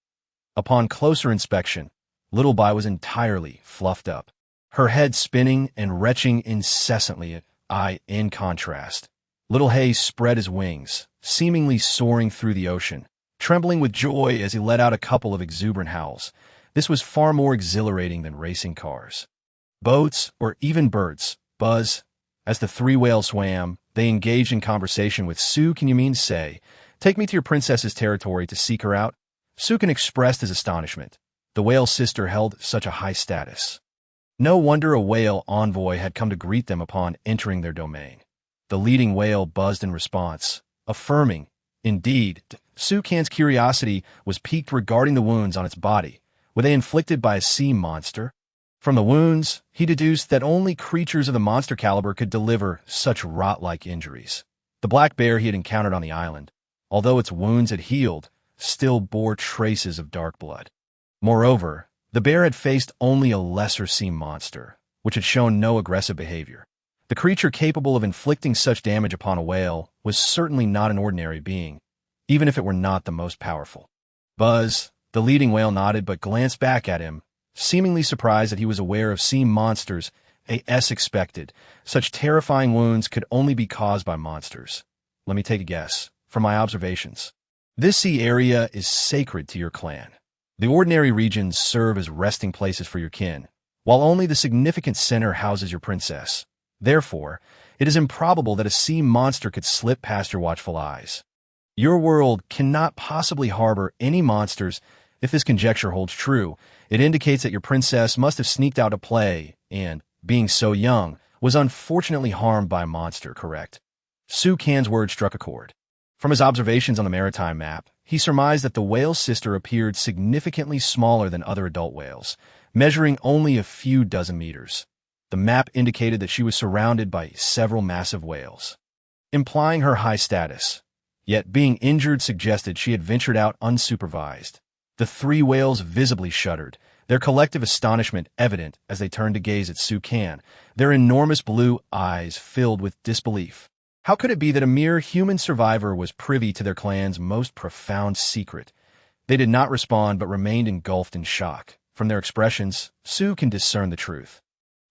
Upon closer inspection, Little Bai was entirely fluffed up, her head spinning and retching incessantly. In contrast, Little Hay spread his wings, seemingly soaring through the ocean, trembling with joy as he let out a couple of exuberant howls. This was far more exhilarating than racing cars, boats, or even birds. Buzz. As the three whales swam, they engaged in conversation with Su. Can you mean say, take me to your princess's territory to seek her out? Sukin expressed his astonishment. The whale sister held such a high status. No wonder a whale envoy had come to greet them upon entering their domain. The leading whale buzzed in response, affirming, indeed. Sukan's curiosity was piqued regarding the wounds on its body. Were they inflicted by a sea monster? From the wounds, he deduced that only creatures of the monster caliber could deliver such rot-like injuries. The black bear he had encountered on the island, although its wounds had healed, still bore traces of dark blood. Moreover, the bear had faced only a lesser sea monster, which had shown no aggressive behavior. The creature capable of inflicting such damage upon a whale was certainly not an ordinary being, even if it were not the most powerful. Buzz, the leading whale, nodded but glanced back at him, seemingly surprised that he was aware of sea monsters. As expected, such terrifying wounds could only be caused by monsters. Let me take a guess. From my observations, this sea area is sacred to your clan. The ordinary regions serve as resting places for your kin, while only the significant center houses your princess. Therefore, it is improbable that a sea monster could slip past your watchful eyes. Your world cannot possibly harbor any monsters. If this conjecture holds true, it indicates that your princess must have sneaked out to play and, being so young, was unfortunately harmed by a monster, correct? Su Kan's words struck a chord. From his observations on the maritime map, he surmised that the whale's sister appeared significantly smaller than other adult whales, measuring only a few dozen meters. The map indicated that she was surrounded by several massive whales, implying her high status. Yet being injured suggested she had ventured out unsupervised. The three whales visibly shuddered, their collective astonishment evident as they turned to gaze at Su Kan, their enormous blue eyes filled with disbelief. How could it be that a mere human survivor was privy to their clan's most profound secret? They did not respond but remained engulfed in shock. From their expressions, Su can discern the truth.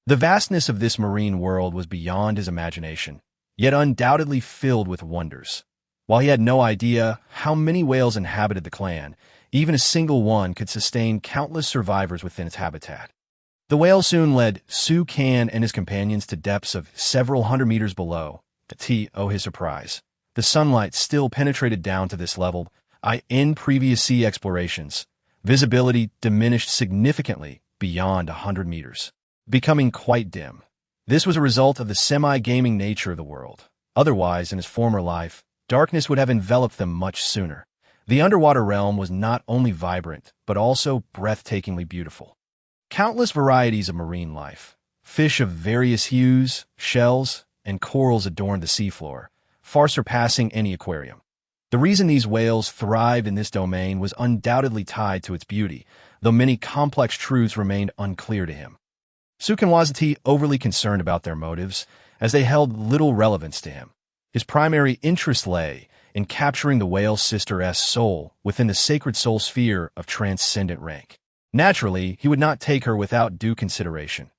The vastness of this marine world was beyond his imagination, yet undoubtedly filled with wonders. While he had no idea how many whales inhabited the clan, even a single one could sustain countless survivors within its habitat. The whale soon led Su Kan and his companions to depths of several hundred meters below. His surprise, the sunlight still penetrated down to this level. In previous sea explorations, visibility diminished significantly beyond 100 meters, becoming quite dim. This was a result of the semi-gaming nature of the world. Otherwise, in his former life, darkness would have enveloped them much sooner. The underwater realm was not only vibrant, but also breathtakingly beautiful. Countless varieties of marine life, fish of various hues, shells, and corals adorned the seafloor, far surpassing any aquarium. The reason these whales thrived in this domain was undoubtedly tied to its beauty, though many complex truths remained unclear to him. Sukan wasn't overly concerned about their motives, as they held little relevance to him. His primary interest lay in capturing the whale sister's soul within the sacred soul sphere of transcendent rank. Naturally, he would not take her without due consideration.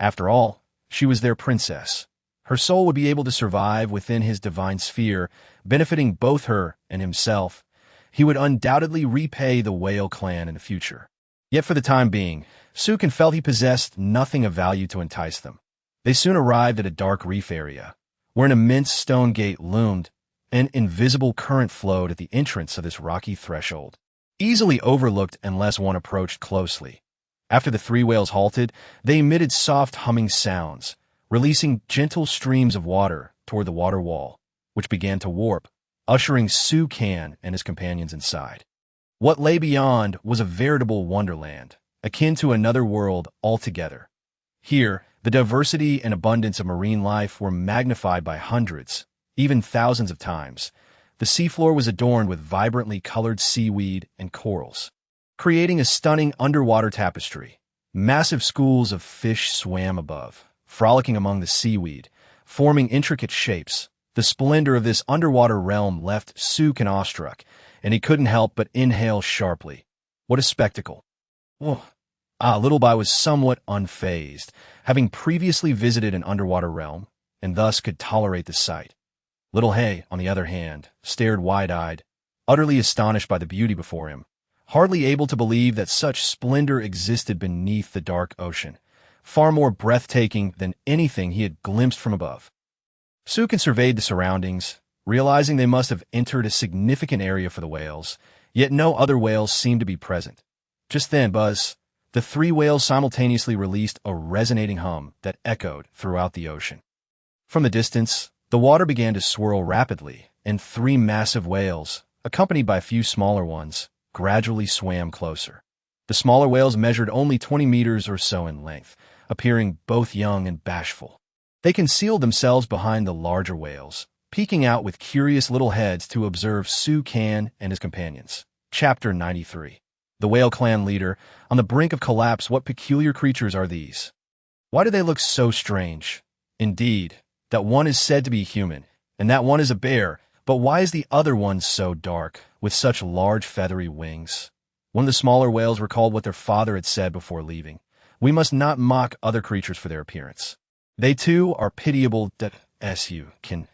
After all, she was their princess. Her soul would be able to survive within his divine sphere, benefiting both her and himself. He would undoubtedly repay the whale clan in the future. Yet for the time being, Sukan felt he possessed nothing of value to entice them. They soon arrived at a dark reef area, where an immense stone gate loomed. An invisible current flowed at the entrance of this rocky threshold, easily overlooked unless one approached closely. After the three whales halted, they emitted soft humming sounds, releasing gentle streams of water toward the water wall, which began to warp, ushering Su Kan and his companions inside. What lay beyond was a veritable wonderland, akin to another world altogether. Here, the diversity and abundance of marine life were magnified by hundreds, even thousands of times. The seafloor was adorned with vibrantly colored seaweed and corals, creating a stunning underwater tapestry. Massive schools of fish swam above, frolicking among the seaweed, forming intricate shapes. The splendor of this underwater realm left Sukin awestruck, and he couldn't help but inhale sharply. What a spectacle. Oh. Little Bai was somewhat unfazed, having previously visited an underwater realm, and thus could tolerate the sight. Little Hay, on the other hand, stared wide-eyed, utterly astonished by the beauty before him, hardly able to believe that such splendor existed beneath the dark ocean, far more breathtaking than anything he had glimpsed from above. Sukin surveyed the surroundings, realizing they must have entered a significant area for the whales, yet no other whales seemed to be present. Just then, the 3 whales simultaneously released a resonating hum that echoed throughout the ocean. From the distance, the water began to swirl rapidly, and 3 massive whales, accompanied by a few smaller ones, gradually swam closer. The smaller whales measured only 20 meters or so in length, appearing both young and bashful. They concealed themselves behind the larger whales, peeking out with curious little heads to observe Sukin and his companions. Chapter 93. The whale clan leader, on the brink of collapse. What peculiar creatures are these? Why do they look so strange? Indeed, that one is said to be human, and that one is a bear, but why is the other one so dark, with such large feathery wings? One of the smaller whales recalled what their father had said before leaving. We must not mock other creatures for their appearance. They too are pitiable. Sukin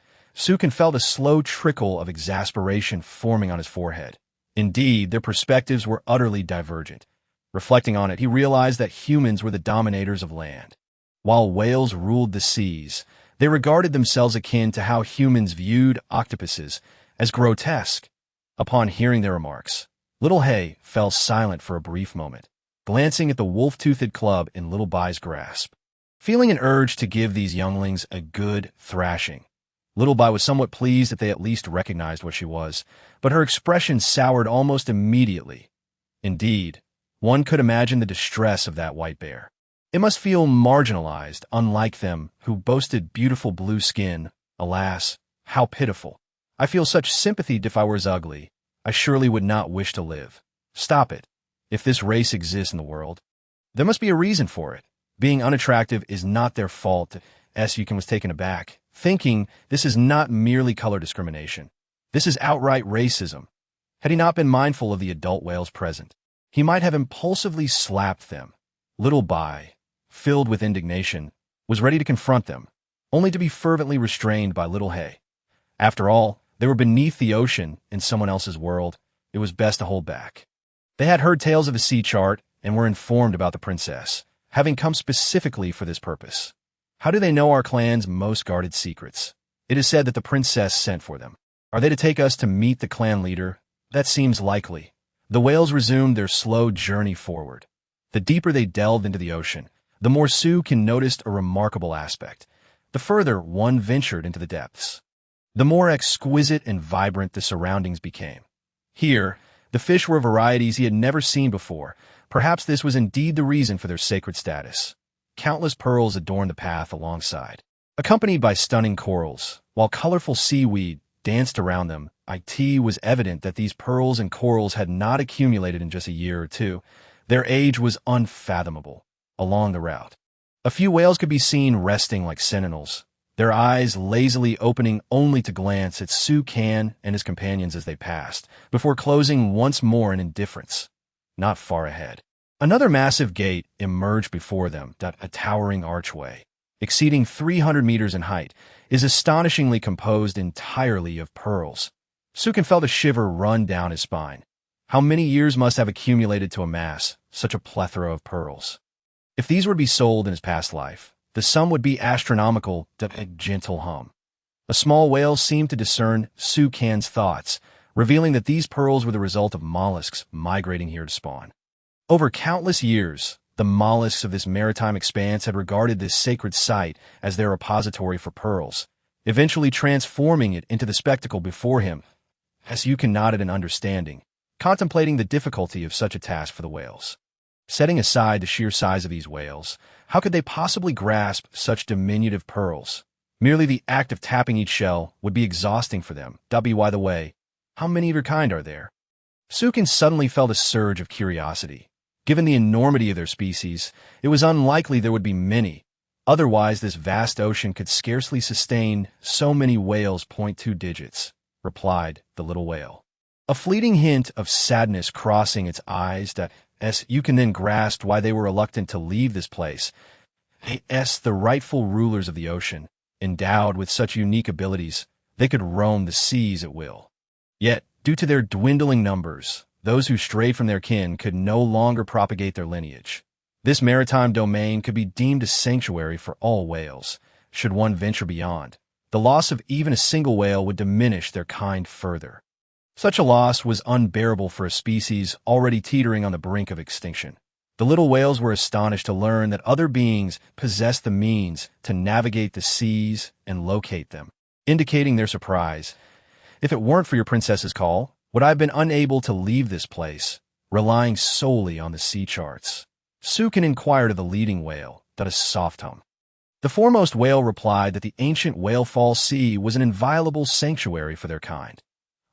felt a slow trickle of exasperation forming on his forehead. Indeed, their perspectives were utterly divergent. Reflecting on it, he realized that humans were the dominators of land, while whales ruled the seas. They regarded themselves akin to how humans viewed octopuses, as grotesque. Upon hearing their remarks, Little Hay fell silent for a brief moment, glancing at the wolf-toothed club in Little Bai's grasp. Feeling an urge to give these younglings a good thrashing, Little Bai was somewhat pleased that they at least recognized what she was, but her expression soured almost immediately. Indeed, one could imagine the distress of that white bear. It must feel marginalized, unlike them, who boasted beautiful blue skin. Alas, how pitiful. I feel such sympathy. If I were as ugly, I surely would not wish to live. Stop it. If this race exists in the world, there must be a reason for it. Being unattractive is not their fault. Sukin was taken aback, thinking this is not merely color discrimination. This is outright racism. Had he not been mindful of the adult whales present, he might have impulsively slapped them. Little Bai, filled with indignation, was ready to confront them, only to be fervently restrained by Little Hay. After all, they were beneath the ocean in someone else's world. It was best to hold back. They had heard tales of a sea chart and were informed about the princess, having come specifically for this purpose. How do they know our clan's most guarded secrets? It is said that the princess sent for them. Are they to take us to meet the clan leader? That seems likely. The whales resumed their slow journey forward. The deeper they delved into the ocean, the more Sukin noticed a remarkable aspect. The further one ventured into the depths, the more exquisite and vibrant the surroundings became. Here, the fish were varieties he had never seen before. Perhaps this was indeed the reason for their sacred status. Countless pearls adorned the path alongside, accompanied by stunning corals, while colorful seaweed danced around them. It was evident that these pearls and corals had not accumulated in just a year or two. Their age was unfathomable. Along the route, a few whales could be seen resting like sentinels, their eyes lazily opening only to glance at Sukin and his companions as they passed, before closing once more in indifference. Not far ahead, another massive gate emerged before them. A towering archway, exceeding 300 meters in height, is astonishingly composed entirely of pearls. Sukin felt a shiver run down his spine. How many years must have accumulated to amass such a plethora of pearls? If these were to be sold in his past life, the sum would be astronomical. A gentle hum. A small whale seemed to discern Sukin's thoughts, revealing that these pearls were the result of mollusks migrating here to spawn. Over countless years, the mollusks of this maritime expanse had regarded this sacred site as their repository for pearls, eventually transforming it into the spectacle before him. Sukin nodded in understanding, contemplating the difficulty of such a task for the whales. Setting aside the sheer size of these whales, how could they possibly grasp such diminutive pearls? Merely the act of tapping each shell would be exhausting for them. By the way, how many of your kind are there? Sukin suddenly felt a surge of curiosity. Given the enormity of their species, it was unlikely there would be many. Otherwise, this vast ocean could scarcely sustain so many whales. 2 digits, replied the little whale. A fleeting hint of sadness crossing its eyes that, as you can then grasp why they were reluctant to leave this place. The rightful rulers of the ocean, endowed with such unique abilities, they could roam the seas at will. Yet, due to their dwindling numbers, those who strayed from their kin could no longer propagate their lineage. This maritime domain could be deemed a sanctuary for all whales, should one venture beyond. The loss of even a single whale would diminish their kind further. Such a loss was unbearable for a species already teetering on the brink of extinction. The little whales were astonished to learn that other beings possessed the means to navigate the seas and locate them, indicating their surprise. If it weren't for your princess's call, would I have been unable to leave this place, relying solely on the sea charts? Sukin inquired of the leading whale, .Confronted. The foremost whale replied that the ancient Whalefall Sea was an inviolable sanctuary for their kind.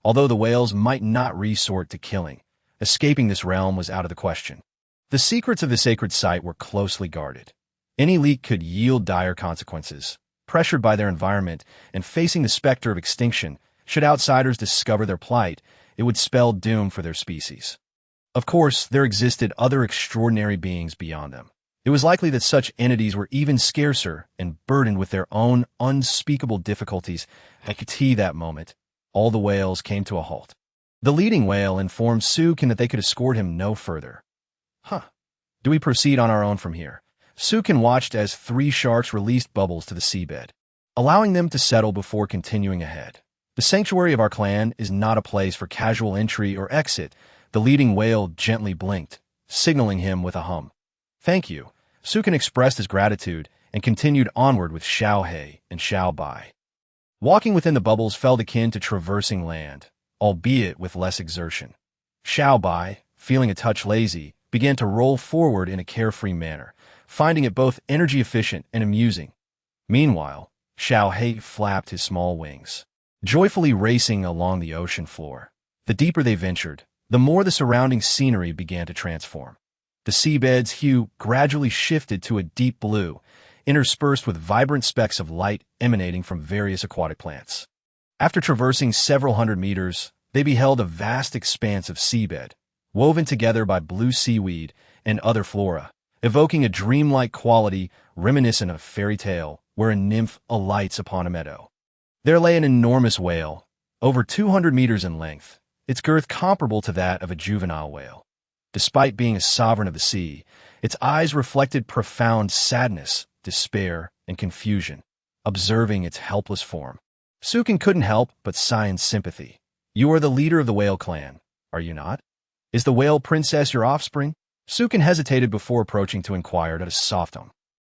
Although the whales might not resort to killing, escaping this realm was out of the question. The secrets of the sacred site were closely guarded. Any leak could yield dire consequences. Pressured by their environment and facing the specter of extinction, should outsiders discover their plight, it would spell doom for their species. Of course, there existed other extraordinary beings beyond them. It was likely that such entities were even scarcer and burdened with their own unspeakable difficulties. At that moment, all the whales came to a halt. The leading whale informed Sukin that they could escort him no further. Do we proceed on our own from here? Sukin watched as 3 sharks released bubbles to the seabed, allowing them to settle before continuing ahead. The sanctuary of our clan is not a place for casual entry or exit. The leading whale gently blinked, signaling him with a hum. Thank you. Sukin expressed his gratitude and continued onward with Xiaohei and Xiaobai. Walking within the bubbles felt akin to traversing land, albeit with less exertion. Xiaobai, feeling a touch lazy, began to roll forward in a carefree manner, finding it both energy-efficient and amusing. Meanwhile, Xiaohei flapped his small wings, joyfully racing along the ocean floor. The deeper they ventured, the more the surrounding scenery began to transform. The seabed's hue gradually shifted to a deep blue, interspersed with vibrant specks of light emanating from various aquatic plants. After traversing several hundred meters, they beheld a vast expanse of seabed, woven together by blue seaweed and other flora, evoking a dreamlike quality reminiscent of fairy tale where a nymph alights upon a meadow. There lay an enormous whale, over 200 meters in length, its girth comparable to that of a juvenile whale. Despite being a sovereign of the sea, its eyes reflected profound sadness, despair, and confusion, observing its helpless form. Sukin couldn't help but sigh in sympathy. You are the leader of the whale clan, are you not? Is the whale princess your offspring? Sukin hesitated before approaching to inquire .Confronted.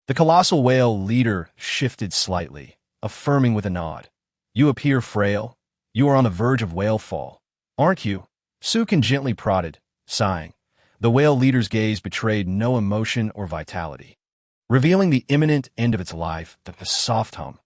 The colossal whale leader shifted slightly, affirming with a nod. You appear frail. You are on the verge of whalefall, aren't you? Sukin gently prodded, sighing. The whale leader's gaze betrayed no emotion or vitality, revealing the imminent end of its life. .Confronted.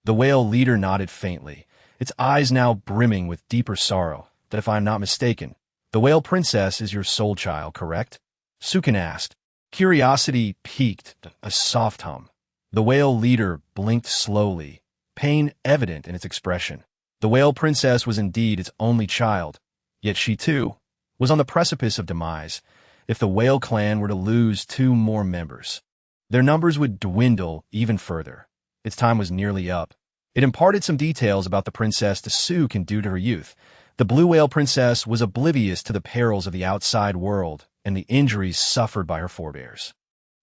The whale leader nodded faintly, its eyes now brimming with deeper sorrow. That if I am not mistaken, the whale princess is your sole child, correct? Sukin asked. Curiosity piqued. .Confronted. The whale leader blinked slowly, pain evident in its expression. The whale princess was indeed its only child, yet she, too, was on the precipice of demise. If the whale clan were to lose 2 more members, their numbers would dwindle even further. Its time was nearly up. It imparted some details about the princess to Sukin due to her youth. The blue whale princess was oblivious to the perils of the outside world and the injuries suffered by her forebears.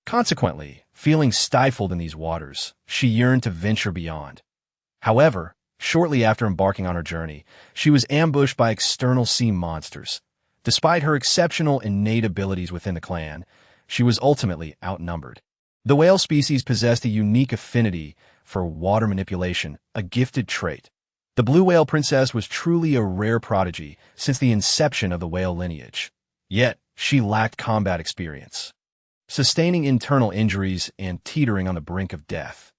Consequently, feeling stifled in these waters, she yearned to venture beyond. However, shortly after embarking on her journey, she was ambushed by external sea monsters. Despite her exceptional innate abilities within the clan, she was ultimately outnumbered. The whale species possessed a unique affinity for water manipulation, a gifted trait. The blue whale princess was truly a rare prodigy since the inception of the whale lineage. Yet, she lacked combat experience, sustaining internal injuries and teetering on the brink of death.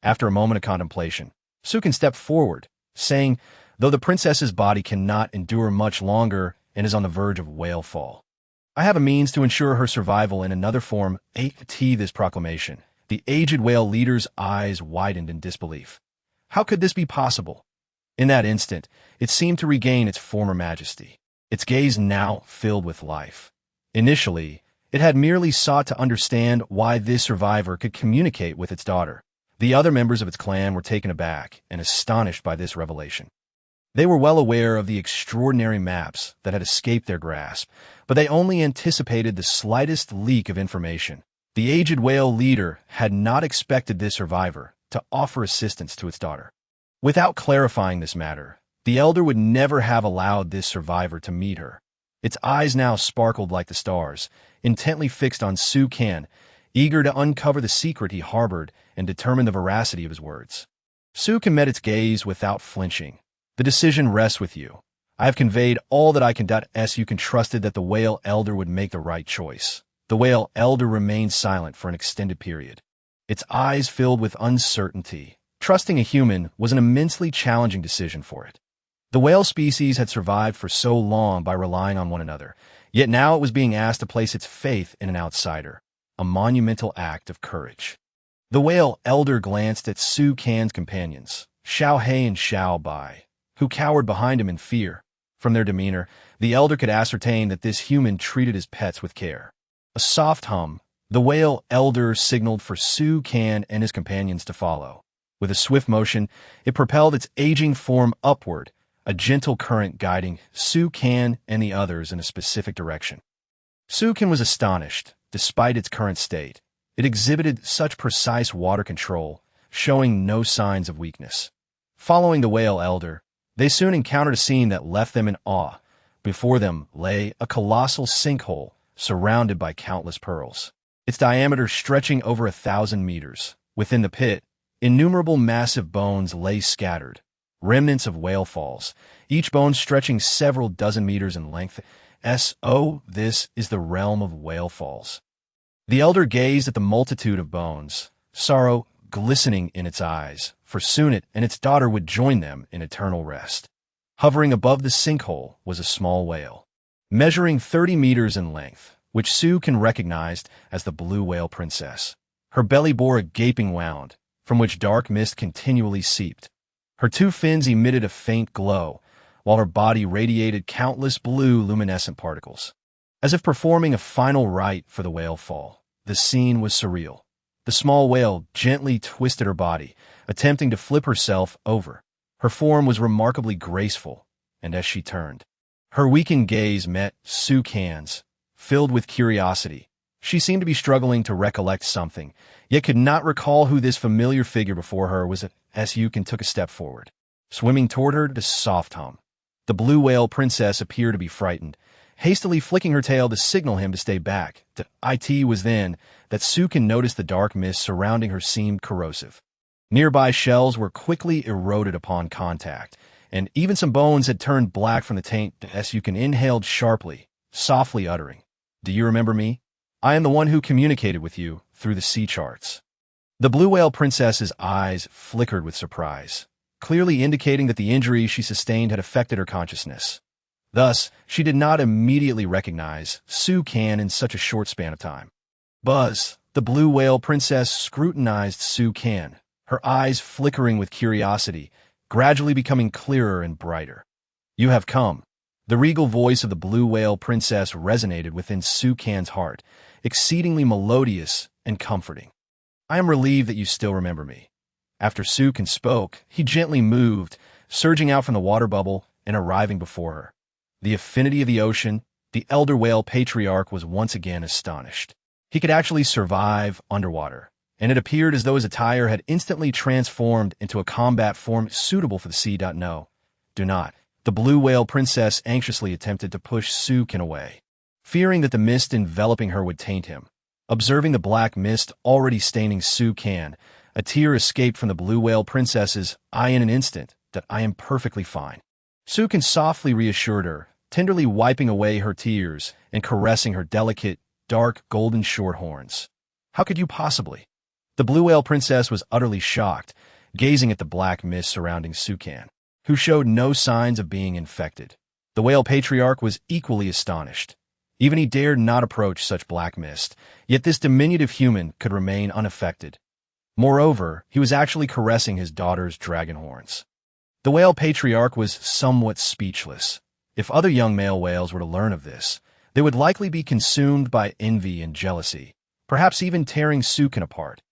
After a moment of contemplation, Sukin stepped forward, saying, though the princess's body cannot endure much longer and is on the verge of whalefall, I have a means to ensure her survival in another form. This proclamation, The aged whale leader's eyes widened in disbelief. How could this be possible? In that instant, it seemed to regain its former majesty, its gaze now filled with life. Initially, it had merely sought to understand why this survivor could communicate with its daughter. The other members of its clan were taken aback and astonished by this revelation. They were well aware of the extraordinary maps that had escaped their grasp, but they only anticipated the slightest leak of information. The aged whale leader had not expected this survivor to offer assistance to its daughter. Without clarifying this matter, the elder would never have allowed this survivor to meet her. Its eyes now sparkled like the stars, intently fixed on Su Kan, eager to uncover the secret he harbored and determine the veracity of his words. Su Kan met its gaze without flinching. The decision rests with you. I have conveyed all that I can. You can trusted that the whale elder would make the right choice. The whale elder remained silent for an extended period. Its eyes filled with uncertainty. Trusting a human was an immensely challenging decision for it. The whale species had survived for so long by relying on one another, yet now it was being asked to place its faith in an outsider, a monumental act of courage. The whale elder glanced at Su Kan's companions, Xiao He and Xiao Bai, who cowered behind him in fear. From their demeanor, the elder could ascertain that this human treated his pets with care. A soft hum, the whale elder signaled for Su Kan and his companions to follow. With a swift motion, it propelled its aging form upward, a gentle current guiding Su Kan and the others in a specific direction. Su Kan was astonished, despite its current state. It exhibited such precise water control, showing no signs of weakness. Following the whale elder, they soon encountered a scene that left them in awe. Before them lay a colossal sinkhole surrounded by countless pearls, its diameter stretching over 1,000 meters. Within the pit, innumerable massive bones lay scattered, remnants of whale falls, each bone stretching several dozen meters in length. This is the realm of whale falls. The elder gazed at the multitude of bones, sorrow glistening in its eyes, for soon it and its daughter would join them in eternal rest. Hovering above the sinkhole was a small whale, measuring 30 meters in length, which Su Kan recognized as the blue whale princess. Her belly bore a gaping wound, from which dark mist continually seeped. Her two fins emitted a faint glow, while her body radiated countless blue luminescent particles. As if performing a final rite for the whale fall, the scene was surreal. The small whale gently twisted her body, attempting to flip herself over. Her form was remarkably graceful, and as she turned, her weakened gaze met Su Kan's, filled with curiosity. She seemed to be struggling to recollect something, yet could not recall who this familiar figure before her was. Su Kan took a step forward, swimming toward her to soft hum. The blue whale princess appeared to be frightened, hastily flicking her tail to signal him to stay back. It was then that Su Kan noticed the dark mist surrounding her seemed corrosive. Nearby shells were quickly eroded upon contact, and even some bones had turned black from the taint. Su Kan inhaled sharply, softly uttering, "Do you remember me? I am the one who communicated with you through the sea charts." The blue whale princess's eyes flickered with surprise, clearly indicating that the injury she sustained had affected her consciousness. Thus, she did not immediately recognize Su Kan in such a short span of time. Buzz, the blue whale princess scrutinized Su Kan, her eyes flickering with curiosity, gradually becoming clearer and brighter. "You have come." The regal voice of the blue whale princess resonated within Su Kan's heart, exceedingly melodious and comforting. "I am relieved that you still remember me." After Su Kan spoke, he gently moved, surging out from the water bubble and arriving before her. The affinity of the ocean, the elder whale patriarch was once again astonished. He could actually survive underwater, and it appeared as though his attire had instantly transformed into a combat form suitable for the sea. No, do not. The blue whale princess anxiously attempted to push Su Kan away, fearing that the mist enveloping her would taint him. Observing the black mist already staining Su Kan, a tear escaped from the blue whale princess's eye in an instant. "I am perfectly fine." Su Kan softly reassured her, tenderly wiping away her tears and caressing her delicate, dark, golden short horns. "How could you possibly?" The blue whale princess was utterly shocked, gazing at the black mist surrounding Su Kan, who showed no signs of being infected. The whale patriarch was equally astonished. Even he dared not approach such black mist, yet this diminutive human could remain unaffected. Moreover, he was actually caressing his daughter's dragon horns. The whale patriarch was somewhat speechless. If other young male whales were to learn of this, they would likely be consumed by envy and jealousy, perhaps even tearing Sukin apart.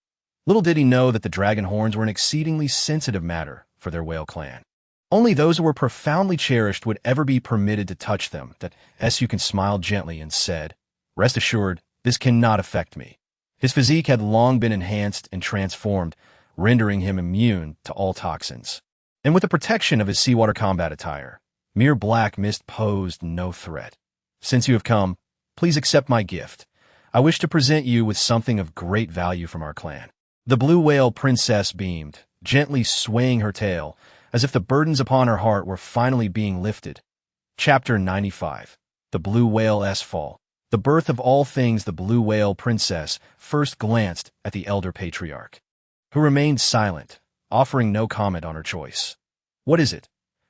Little did he know that the dragon horns were an exceedingly sensitive matter for their whale clan. Only those who were profoundly cherished would ever be permitted to touch them. That Sukin smiled gently and said, "Rest assured, this cannot affect me." His physique had long been enhanced and transformed, rendering him immune to all toxins. And with the protection of his seawater combat attire, mere black mist posed no threat. "Since you have come, please accept my gift. I wish to present you with something of great value from our clan." The blue whale princess beamed, gently swaying her tail, as if the burdens upon her heart were finally being lifted. Chapter 95. The Blue Whale's Fall. The birth of all things. The blue whale princess first glanced at the elder patriarch, who remained silent, offering no comment on her choice. "What is it?"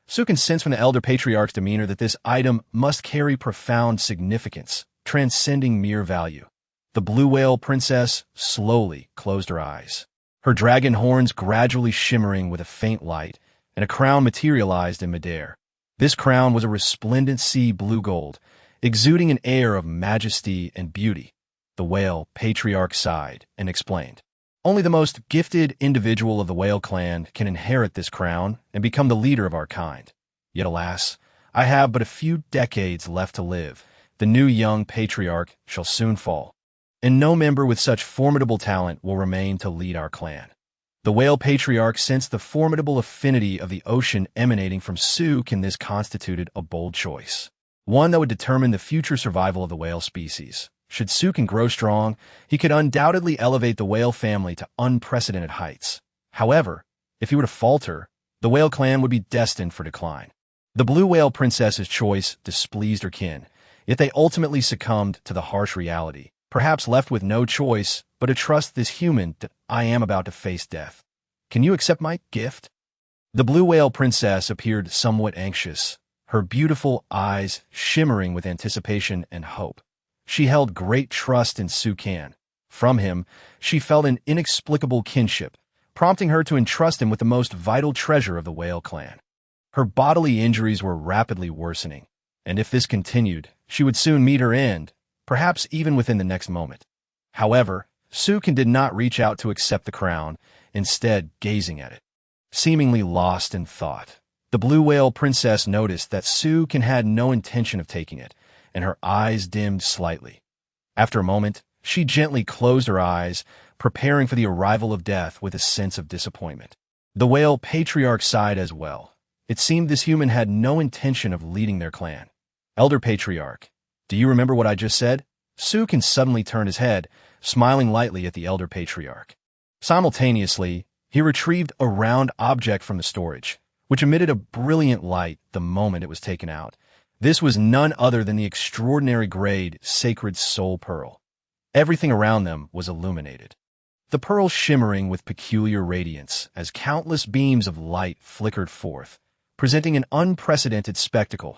Sukin sensed from the elder patriarch's demeanor that this item must carry profound significance, transcending mere value. The blue whale princess slowly closed her eyes, her dragon horns gradually shimmering with a faint light, and a crown materialized in midair. This crown was a resplendent sea blue gold, exuding an air of majesty and beauty. The whale patriarch sighed and explained, "Only the most gifted individual of the whale clan can inherit this crown and become the leader of our kind. Yet alas, I have but a few decades left to live. The new young patriarch shall soon fall, and no member with such formidable talent will remain to lead our clan." The whale patriarch sensed the formidable affinity of the ocean emanating from Suk, and this constituted a bold choice, one that would determine the future survival of the whale species. Should Sukin grow strong, he could undoubtedly elevate the whale family to unprecedented heights. However, if he were to falter, the whale clan would be destined for decline. The blue whale princess's choice displeased her kin, yet they ultimately succumbed to the harsh reality, perhaps left with no choice but to trust this human that I am about to face death. "Can you accept my gift?" The blue whale princess appeared somewhat anxious, her beautiful eyes shimmering with anticipation and hope. She held great trust in Sukin. From him, she felt an inexplicable kinship, prompting her to entrust him with the most vital treasure of the whale clan. Her bodily injuries were rapidly worsening, and if this continued, she would soon meet her end, perhaps even within the next moment. However, Sukin did not reach out to accept the crown, instead gazing at it, seemingly lost in thought. The blue whale princess noticed that Sukin had no intention of taking it, and her eyes dimmed slightly. After a moment, she gently closed her eyes, preparing for the arrival of death with a sense of disappointment. The whale patriarch sighed as well. It seemed this human had no intention of leading their clan. "Elder patriarch, do you remember what I just said?" Sukin suddenly turned his head, smiling lightly at the elder patriarch. Simultaneously, he retrieved a round object from the storage, which emitted a brilliant light the moment it was taken out. This was none other than the extraordinary grade sacred soul pearl. Everything around them was illuminated, the pearl shimmering with peculiar radiance as countless beams of light flickered forth, presenting an unprecedented spectacle.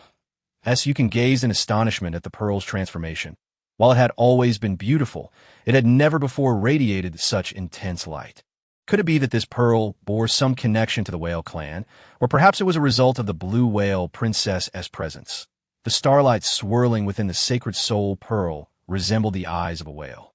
Sukin gazed in astonishment at the pearl's transformation. While it had always been beautiful, it had never before radiated such intense light. Could it be that this pearl bore some connection to the whale clan, or perhaps it was a result of the blue whale princess's presence? The starlight swirling within the sacred soul pearl resembled the eyes of a whale,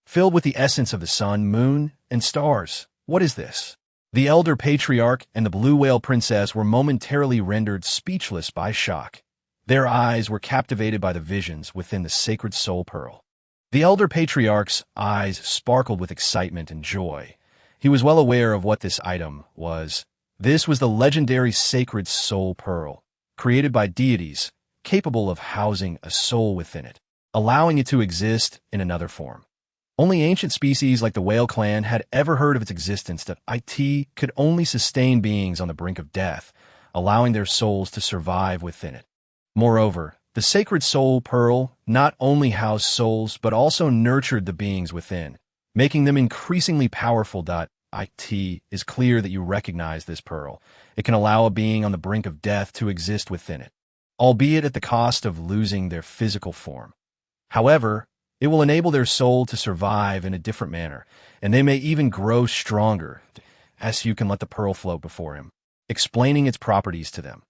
filled with the essence of the sun, moon, and stars. What is this? The elder patriarch and the blue whale princess were momentarily rendered speechless by shock. Their eyes were captivated by the visions within the sacred soul pearl. The elder patriarch's eyes sparkled with excitement and joy. He was well aware of what this item was. This was the legendary sacred soul pearl, created by deities, capable of housing a soul within it, allowing it to exist in another form. Only ancient species like the whale clan had ever heard of its existence. That it could only sustain beings on the brink of death, allowing their souls to survive within it. Moreover, the sacred soul pearl not only housed souls but also nurtured the beings within, making them increasingly powerful. It is clear that you recognize this pearl. It can allow a being on the brink of death to exist within it, albeit at the cost of losing their physical form. However, it will enable their soul to survive in a different manner, and they may even grow stronger, as you can let the pearl float before him, explaining its properties to them.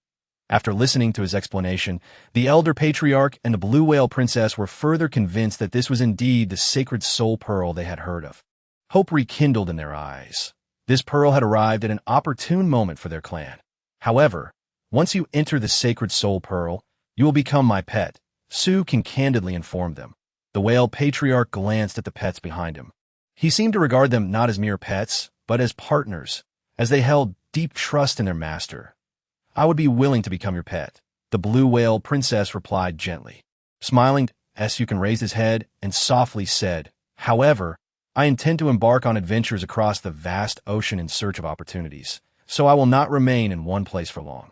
After listening to his explanation, the elder patriarch and the blue whale princess were further convinced that this was indeed the sacred soul pearl they had heard of. Hope rekindled in their eyes. This pearl had arrived at an opportune moment for their clan. However, once you enter the sacred soul pearl, you will become my pet, Sukin candidly informed them. The whale patriarch glanced at the pets behind him. He seemed to regard them not as mere pets, but as partners, as they held deep trust in their master. I would be willing to become your pet, the blue whale princess replied gently. Smiling, Sukin raised his head and softly said, however, I intend to embark on adventures across the vast ocean in search of opportunities, so I will not remain in one place for long.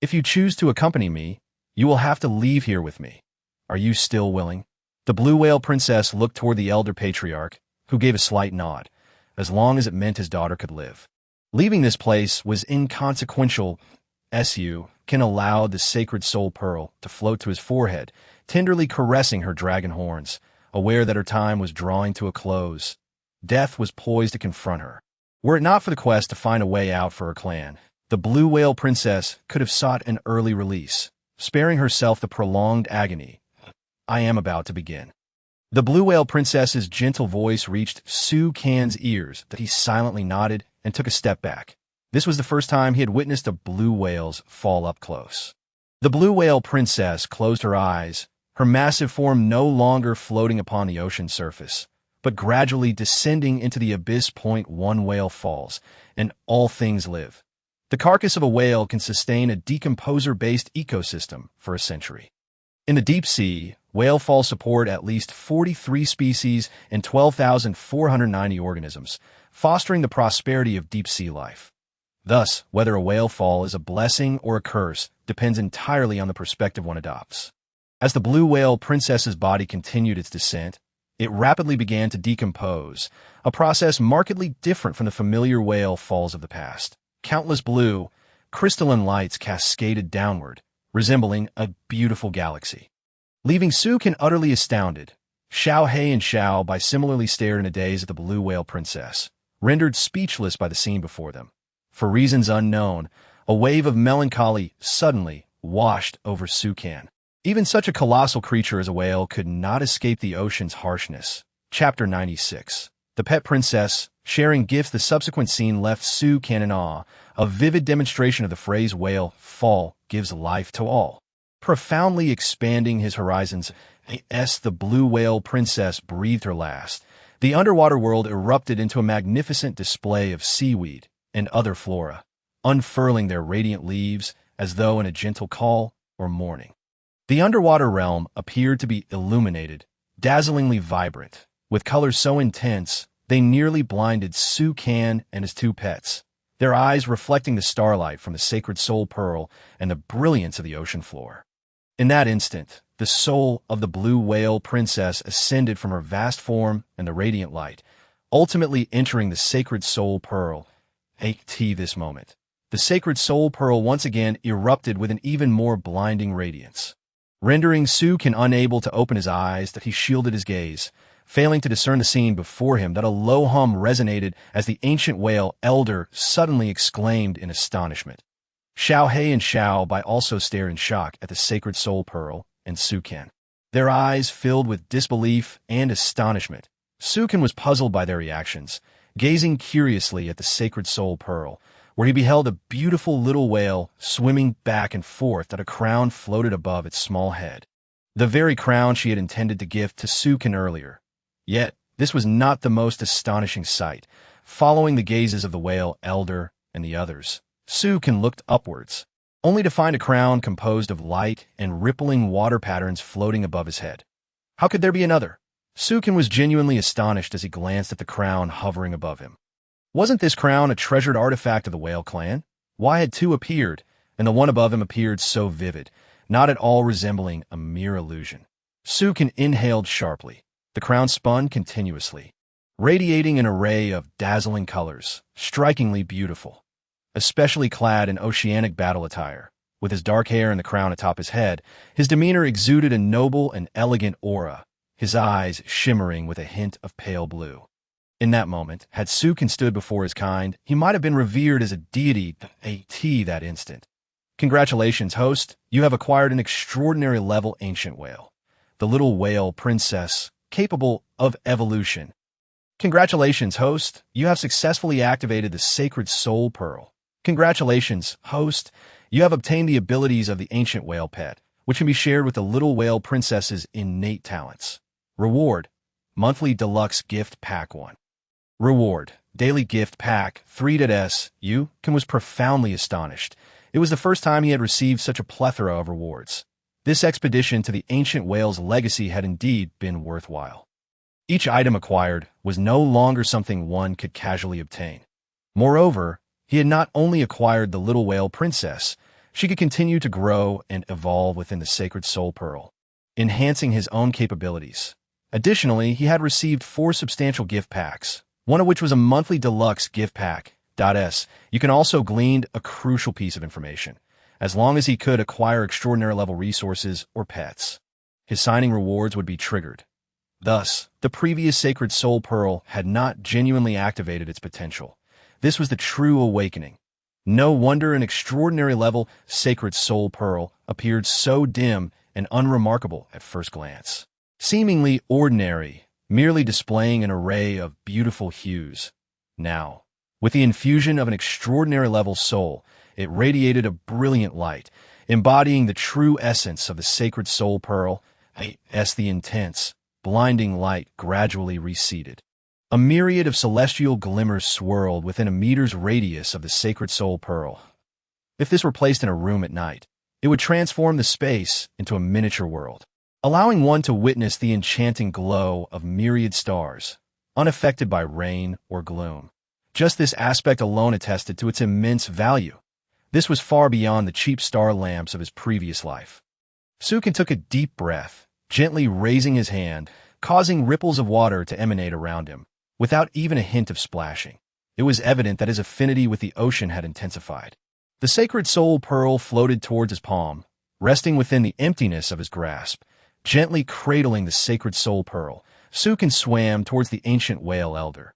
If you choose to accompany me, you will have to leave here with me. Are you still willing? The blue whale princess looked toward the elder patriarch, who gave a slight nod, as long as it meant his daughter could live. Leaving this place was inconsequential. Sukin allowed the sacred soul pearl to float to his forehead, tenderly caressing her dragon horns, aware that her time was drawing to a close. Death was poised to confront her. Were it not for the quest to find a way out for her clan, the blue whale princess could have sought an early release, sparing herself the prolonged agony I am about to begin. The blue whale princess's gentle voice reached Sukin's ears that he silently nodded and took a step back. This was the first time he had witnessed a blue whale's fall up close. The blue whale princess closed her eyes, her massive form no longer floating upon the ocean surface, but gradually descending into the abyss. One whale falls, and all things live. The carcass of a whale can sustain a decomposer-based ecosystem for a century. In the deep sea, whale falls support at least 43 species and 12,490 organisms, fostering the prosperity of deep-sea life. Thus, whether a whale fall is a blessing or a curse depends entirely on the perspective one adopts. As the blue whale princess's body continued its descent, it rapidly began to decompose, a process markedly different from the familiar whale falls of the past. Countless blue, crystalline lights cascaded downward, resembling a beautiful galaxy. Leaving Sukin utterly astounded, Xiao He and Xiao Bai similarly stared in a daze at the blue whale princess, rendered speechless by the scene before them. For reasons unknown, a wave of melancholy suddenly washed over Sukin. Even such a colossal creature as a whale could not escape the ocean's harshness. Chapter 96. The Pet Princess, sharing gifts. The subsequent scene left Sukin in awe, a vivid demonstration of the phrase whale fall gives life to all. Profoundly expanding his horizons, the blue whale princess breathed her last. The underwater world erupted into a magnificent display of seaweed and other flora, unfurling their radiant leaves as though in a gentle call or mourning. The underwater realm appeared to be illuminated, dazzlingly vibrant, with colors so intense they nearly blinded Sukin and his two pets, their eyes reflecting the starlight from the sacred soul pearl and the brilliance of the ocean floor. In that instant, the soul of the blue whale princess ascended from her vast form and the radiant light, ultimately entering the sacred soul pearl. This moment, the sacred soul pearl once again erupted with an even more blinding radiance. Rendering Sukin unable to open his eyes, that he shielded his gaze, failing to discern the scene before him. That a low hum resonated as the ancient whale elder suddenly exclaimed in astonishment. Xiao He and Xiao Bai also stared in shock at the sacred soul pearl and Sukin, their eyes filled with disbelief and astonishment. Sukin was puzzled by their reactions, gazing curiously at the sacred soul pearl, where he beheld a beautiful little whale swimming back and forth that a crown floated above its small head. The very crown she had intended to gift to Sukin earlier. Yet, this was not the most astonishing sight. Following the gazes of the whale elder and the others, Sukin looked upwards, only to find a crown composed of light and rippling water patterns floating above his head. How could there be another? Sukin was genuinely astonished as he glanced at the crown hovering above him. Wasn't this crown a treasured artifact of the whale clan? Why had two appeared, and the one above him appeared so vivid, not at all resembling a mere illusion? Sukin inhaled sharply. The crown spun continuously, radiating an array of dazzling colors, strikingly beautiful. Especially clad in oceanic battle attire, with his dark hair and the crown atop his head, his demeanor exuded a noble and elegant aura. his eyes shimmering with a hint of pale blue. In that moment, had Sukin stood before his kind, he might have been revered as a deity that instant. Congratulations, host. You have acquired an extraordinary level ancient whale. The little whale princess, capable of evolution. Congratulations, host. You have successfully activated the sacred soul pearl. Congratulations, host. You have obtained the abilities of the ancient whale pet, which can be shared with the little whale princess's innate talents. Reward: Monthly Deluxe Gift Pack 1. Reward: Daily Gift Pack 3.S. Yukin was profoundly astonished. It was the first time he had received such a plethora of rewards. This expedition to the ancient whale's legacy had indeed been worthwhile. Each item acquired was no longer something one could casually obtain. Moreover, he had not only acquired the little whale princess, she could continue to grow and evolve within the sacred soul pearl, enhancing his own capabilities. Additionally, he had received 4 substantial gift packs, one of which was a monthly deluxe gift pack. You can also glean a crucial piece of information, as long as he could acquire extraordinary level resources or pets. His signing rewards would be triggered. Thus, the previous sacred soul pearl had not genuinely activated its potential. This was the true awakening. No wonder an extraordinary level sacred soul pearl appeared so dim and unremarkable at first glance. Seemingly ordinary, merely displaying an array of beautiful hues. Now, with the infusion of an extraordinary level soul, it radiated a brilliant light, embodying the true essence of the sacred soul pearl. As the intense, blinding light gradually receded, a myriad of celestial glimmers swirled within a meter's radius of the sacred soul pearl. If this were placed in a room at night, it would transform the space into a miniature world, allowing one to witness the enchanting glow of myriad stars, unaffected by rain or gloom. Just this aspect alone attested to its immense value. This was far beyond the cheap star lamps of his previous life. Sukin took a deep breath, gently raising his hand, causing ripples of water to emanate around him, without even a hint of splashing. It was evident that his affinity with the ocean had intensified. The sacred soul pearl floated towards his palm, resting within the emptiness of his grasp. Gently cradling the sacred soul pearl, Sukin swam towards the ancient whale elder.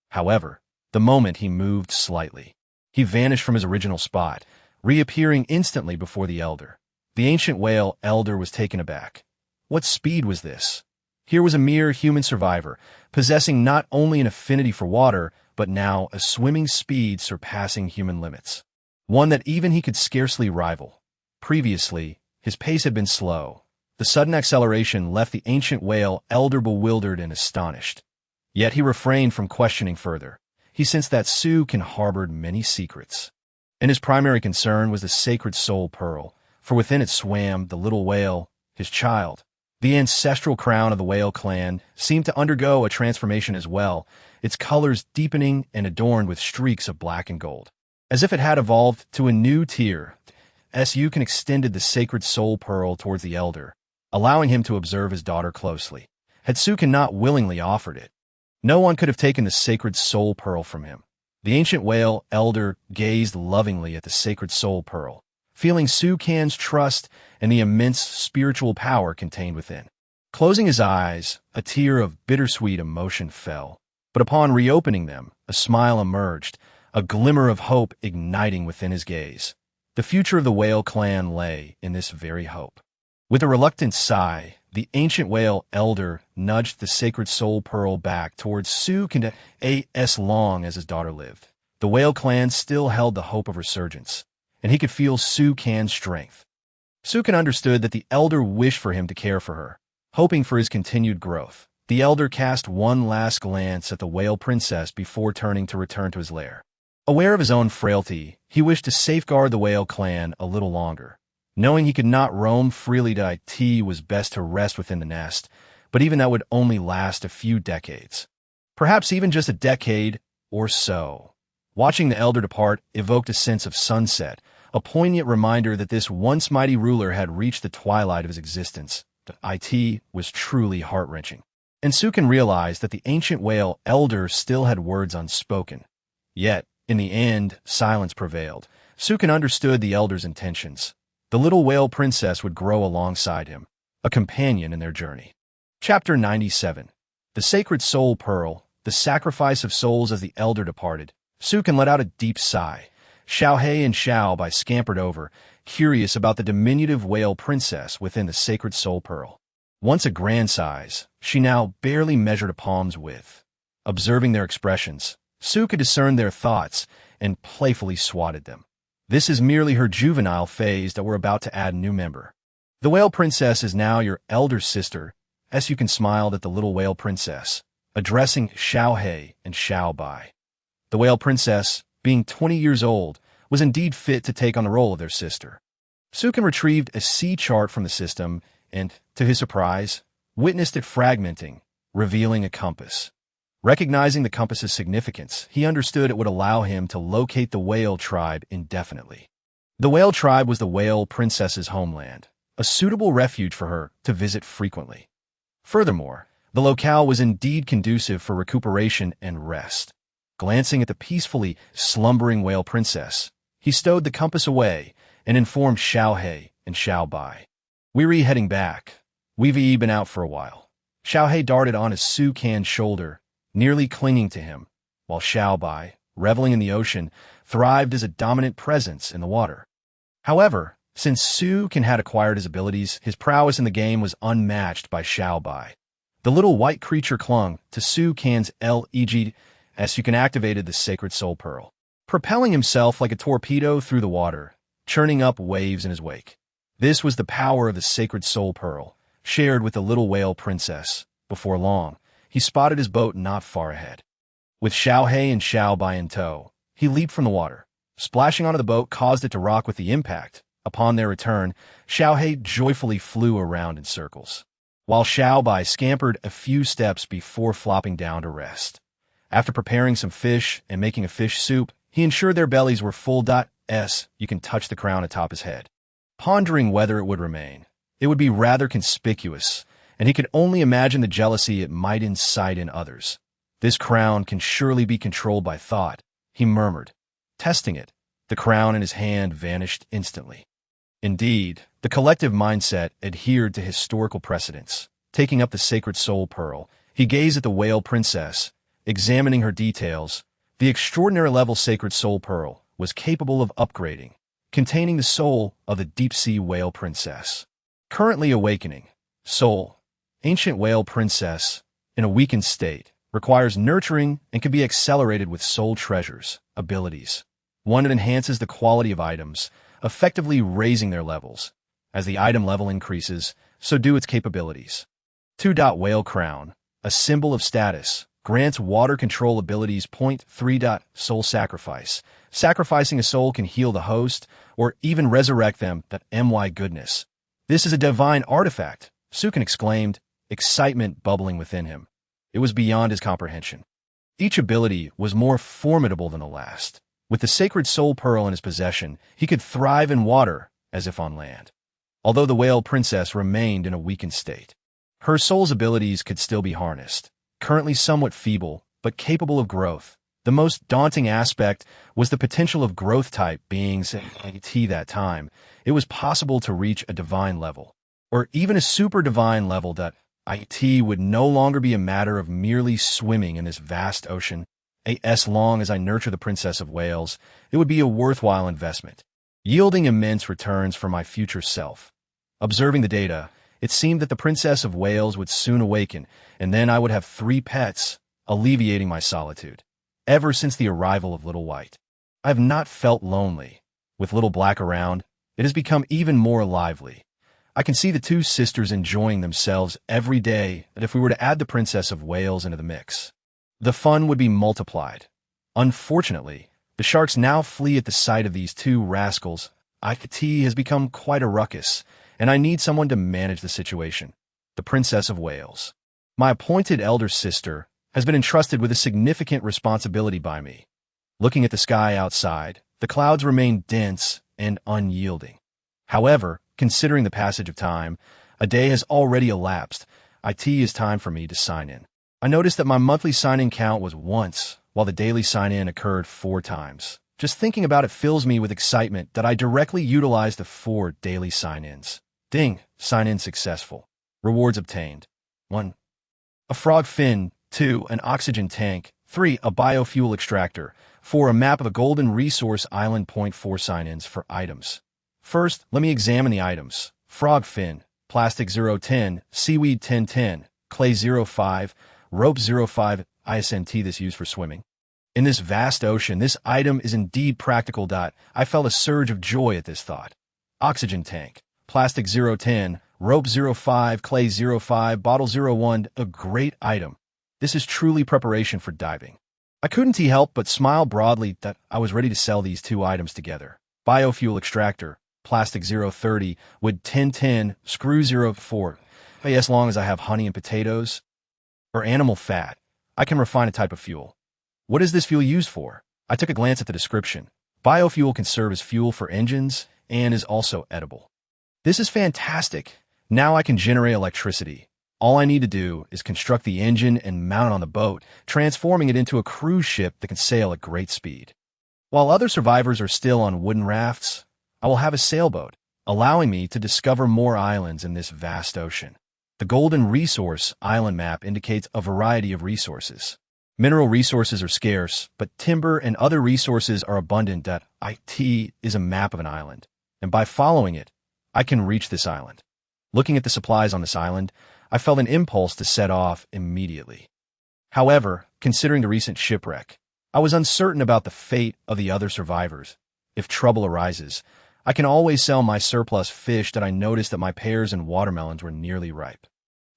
However, the moment he moved slightly, he vanished from his original spot, reappearing instantly before the elder. The ancient whale elder was taken aback. What speed was this? Here was a mere human survivor, possessing not only an affinity for water, but now a swimming speed surpassing human limits. One that even he could scarcely rival. Previously, his pace had been slow. The sudden acceleration left the ancient whale elder bewildered and astonished. Yet he refrained from questioning further. He sensed that Sukin harbored many secrets. And his primary concern was the sacred soul pearl, for within it swam the little whale, his child. The ancestral crown of the whale clan seemed to undergo a transformation as well, its colors deepening and adorned with streaks of black and gold. As if it had evolved to a new tier, Sukin extended the sacred soul pearl towards the elder, allowing him to observe his daughter closely. Had Sukin not willingly offered it, no one could have taken the sacred soul pearl from him. The ancient whale elder gazed lovingly at the sacred soul pearl, feeling Sukin's trust and the immense spiritual power contained within. Closing his eyes, a tear of bittersweet emotion fell, but upon reopening them, a smile emerged, a glimmer of hope igniting within his gaze. The future of the whale clan lay in this very hope. With a reluctant sigh, the ancient whale elder nudged the sacred soul pearl back towards Sukin. As long as his daughter lived, the whale clan still held the hope of resurgence, and he could feel Sukin's strength. Sukin understood that the elder wished for him to care for her, hoping for his continued growth. The elder cast one last glance at the whale princess before turning to return to his lair. Aware of his own frailty, he wished to safeguard the whale clan a little longer. Knowing he could not roam freely, it was best to rest within the nest, but even that would only last a few decades. Perhaps even just a decade or so. Watching the elder depart evoked a sense of sunset, a poignant reminder that this once mighty ruler had reached the twilight of his existence. It was truly heart-wrenching. And Sukin realized that the ancient whale elder still had words unspoken. Yet, in the end, silence prevailed. Sukin understood the elder's intentions. The little whale princess would grow alongside him, a companion in their journey. Chapter 97. The Sacred Soul Pearl, the sacrifice of souls as the elder departed. Su can let out a deep sigh. Xiao Hei and Xiao Bai scampered over, curious about the diminutive whale princess within the Sacred Soul Pearl. Once a grand size, she now barely measured a palm's width. Observing their expressions, Su could discern their thoughts and playfully swatted them. This is merely her juvenile phase that we're about to add a new member. The whale princess is now your elder sister. Su smiled at the little whale princess, addressing Xiao Hei and Xiao Bai. The whale princess, being 20 years old, was indeed fit to take on the role of their sister. Sukin retrieved a sea chart from the system and, to his surprise, witnessed it fragmenting, revealing a compass. Recognizing the compass's significance, he understood it would allow him to locate the whale tribe indefinitely. The whale tribe was the whale princess's homeland, a suitable refuge for her to visit frequently. Furthermore, the locale was indeed conducive for recuperation and rest. Glancing at the peacefully slumbering whale princess, he stowed the compass away and informed Xiao Hei and Xiao Bai. Weary heading back. We've been out for a while. Xiao Hei darted on his Su Can's shoulder, nearly clinging to him, while Xiao Bai, reveling in the ocean, thrived as a dominant presence in the water. However, since Su Can had acquired his abilities, his prowess in the game was unmatched by Xiao Bai. The little white creature clung to Su Can's leg as Su Can activated the Sacred Soul Pearl, propelling himself like a torpedo through the water, churning up waves in his wake. This was the power of the Sacred Soul Pearl, shared with the little whale princess. Before long, he spotted his boat not far ahead. With Xiao Hei and Xiao Bai in tow, he leaped from the water. Splashing onto the boat caused it to rock with the impact. Upon their return, Xiao Hei joyfully flew around in circles, while Xiao Bai scampered a few steps before flopping down to rest. After preparing some fish and making a fish soup, he ensured their bellies were full. You can touch the crown atop his head. Pondering whether it would remain, it would be rather conspicuous, and he could only imagine the jealousy it might incite in others. This crown can surely be controlled by thought, he murmured. Testing it, the crown in his hand vanished instantly. Indeed, the collective mindset adhered to historical precedents. Taking up the Sacred Soul Pearl, he gazed at the whale princess, examining her details. The extraordinary level Sacred Soul Pearl was capable of upgrading, containing the soul of the deep-sea whale princess. Currently awakening. Soul. Ancient whale princess, in a weakened state, requires nurturing and can be accelerated with soul treasures, abilities. One that enhances the quality of items, effectively raising their levels. As the item level increases, so do its capabilities. 2. Whale Crown, a symbol of status, grants water control abilities. 3. Soul Sacrifice. Sacrificing a soul can heal the host, or even resurrect them. My goodness. This is a divine artifact, Sukin exclaimed, excitement bubbling within him. It was beyond his comprehension. Each ability was more formidable than the last. With the Sacred Soul Pearl in his possession, he could thrive in water as if on land. Although the whale princess remained in a weakened state, her soul's abilities could still be harnessed. Currently somewhat feeble, but capable of growth. The most daunting aspect was the potential of growth-type beings at that time. It was possible to reach a divine level, or even a super-divine level. It would no longer be a matter of merely swimming in this vast ocean. As long as I nurture the Princess of Wales, it would be a worthwhile investment, yielding immense returns for my future self. Observing the data, it seemed that the Princess of Wales would soon awaken, and then I would have 3 pets, alleviating my solitude. Ever since the arrival of Little White, I have not felt lonely. With Little Black around, it has become even more lively. I can see the 2 sisters enjoying themselves every day, and if we were to add the Princess of Wales into the mix, the fun would be multiplied. Unfortunately, the sharks now flee at the sight of these 2 rascals. IT has become quite a ruckus, and I need someone to manage the situation. The Princess of Wales, my appointed elder sister, has been entrusted with a significant responsibility by me. Looking at the sky outside, the clouds remain dense and unyielding. However, considering the passage of time, a day has already elapsed. It is time for me to sign in. I noticed that my monthly sign-in count was once, while the daily sign-in occurred 4 times. Just thinking about it fills me with excitement that I directly utilized the 4 daily sign-ins. Ding! Sign-in successful. Rewards obtained. 1. A frog fin. 2. An oxygen tank. 3. A biofuel extractor. 4. A map of a golden resource island. Point 4. Sign-ins for items. First, let me examine the items. Frog fin, plastic 010, seaweed 1010, clay 05, rope 05, isnt this used for swimming. In this vast ocean, this item is indeed practical. I felt a surge of joy at this thought. Oxygen tank, plastic 010, rope 05, clay 05, bottle 01, a great item. This is truly preparation for diving. I couldn't help but smile broadly that I was ready to sell these two items together. Biofuel extractor, plastic 030, wood 1010, screw 04. As long as I have honey and potatoes or animal fat, I can refine a type of fuel. What is this fuel used for? I took a glance at the description. Biofuel can serve as fuel for engines and is also edible. This is fantastic. Now I can generate electricity. All I need to do is construct the engine and mount it on the boat, transforming it into a cruise ship that can sail at great speed. While other survivors are still on wooden rafts, I will have a sailboat, allowing me to discover more islands in this vast ocean. The Golden Resource Island map indicates a variety of resources. Mineral resources are scarce, but timber and other resources are abundant. It is a map of an island, and by following it, I can reach this island. Looking at the supplies on this island, I felt an impulse to set off immediately. However, considering the recent shipwreck, I was uncertain about the fate of the other survivors. If trouble arises, I can always sell my surplus fish that I noticed that my pears and watermelons were nearly ripe.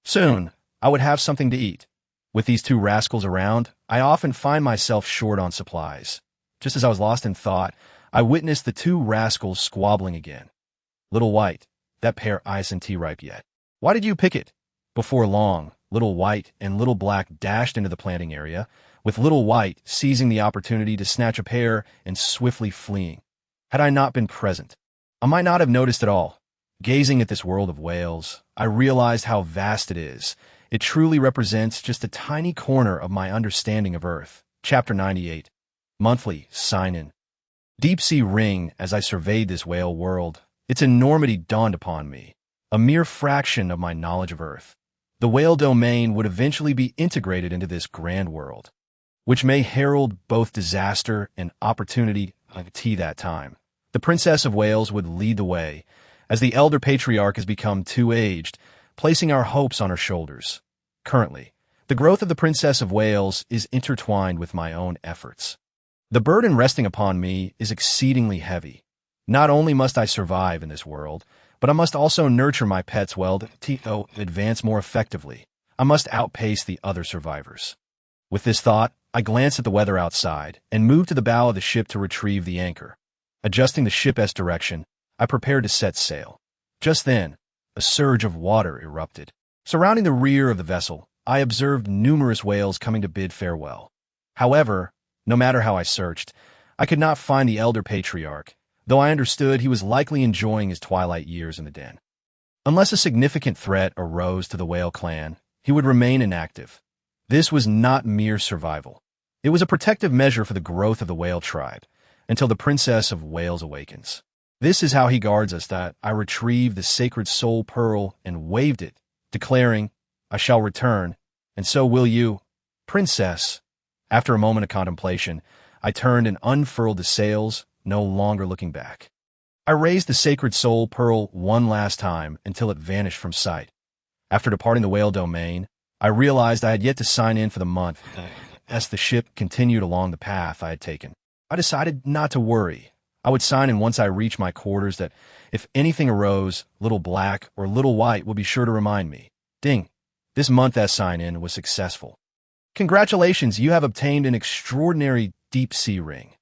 Soon, I would have something to eat. With these two rascals around, I often find myself short on supplies. Just as I was lost in thought, I witnessed the two rascals squabbling again. Little White, that pear isn't ripe yet. Why did you pick it? Before long, Little White and Little Black dashed into the planting area, with Little White seizing the opportunity to snatch a pear and swiftly fleeing. Had I not been present, I might not have noticed at all. Gazing at this world of whales, I realized how vast it is. It truly represents just a tiny corner of my understanding of Earth. Chapter 98. Monthly Sign-In. Deep sea ring. As I surveyed this whale world, its enormity dawned upon me. A mere fraction of my knowledge of Earth. The whale domain would eventually be integrated into this grand world, which may herald both disaster and opportunity at that time. The Princess of Wales would lead the way, as the elder patriarch has become too aged, placing our hopes on her shoulders. Currently, the growth of the Princess of Wales is intertwined with my own efforts. The burden resting upon me is exceedingly heavy. Not only must I survive in this world, but I must also nurture my pets well to advance more effectively. I must outpace the other survivors. With this thought, I glanced at the weather outside and moved to the bow of the ship to retrieve the anchor. Adjusting the ship's direction, I prepared to set sail. Just then, a surge of water erupted. Surrounding the rear of the vessel, I observed numerous whales coming to bid farewell. However, no matter how I searched, I could not find the elder patriarch, though I understood he was likely enjoying his twilight years in the den. Unless a significant threat arose to the whale clan, he would remain inactive. This was not mere survival. It was a protective measure for the growth of the whale tribe, until the Princess of Wales awakens. This is how he guards us. That I retrieved the sacred soul pearl and waved it, declaring, "I shall return, and so will you, Princess." After a moment of contemplation, I turned and unfurled the sails, no longer looking back. I raised the sacred soul pearl one last time until it vanished from sight. After departing the whale domain, I realized I had yet to sign in for the month. As the ship continued along the path I had taken, I decided not to worry. I would sign in once I reached my quarters that if anything arose, Little Black or Little White would be sure to remind me. Ding! This month as sign-in was successful. Congratulations, you have obtained an extraordinary deep-sea ring.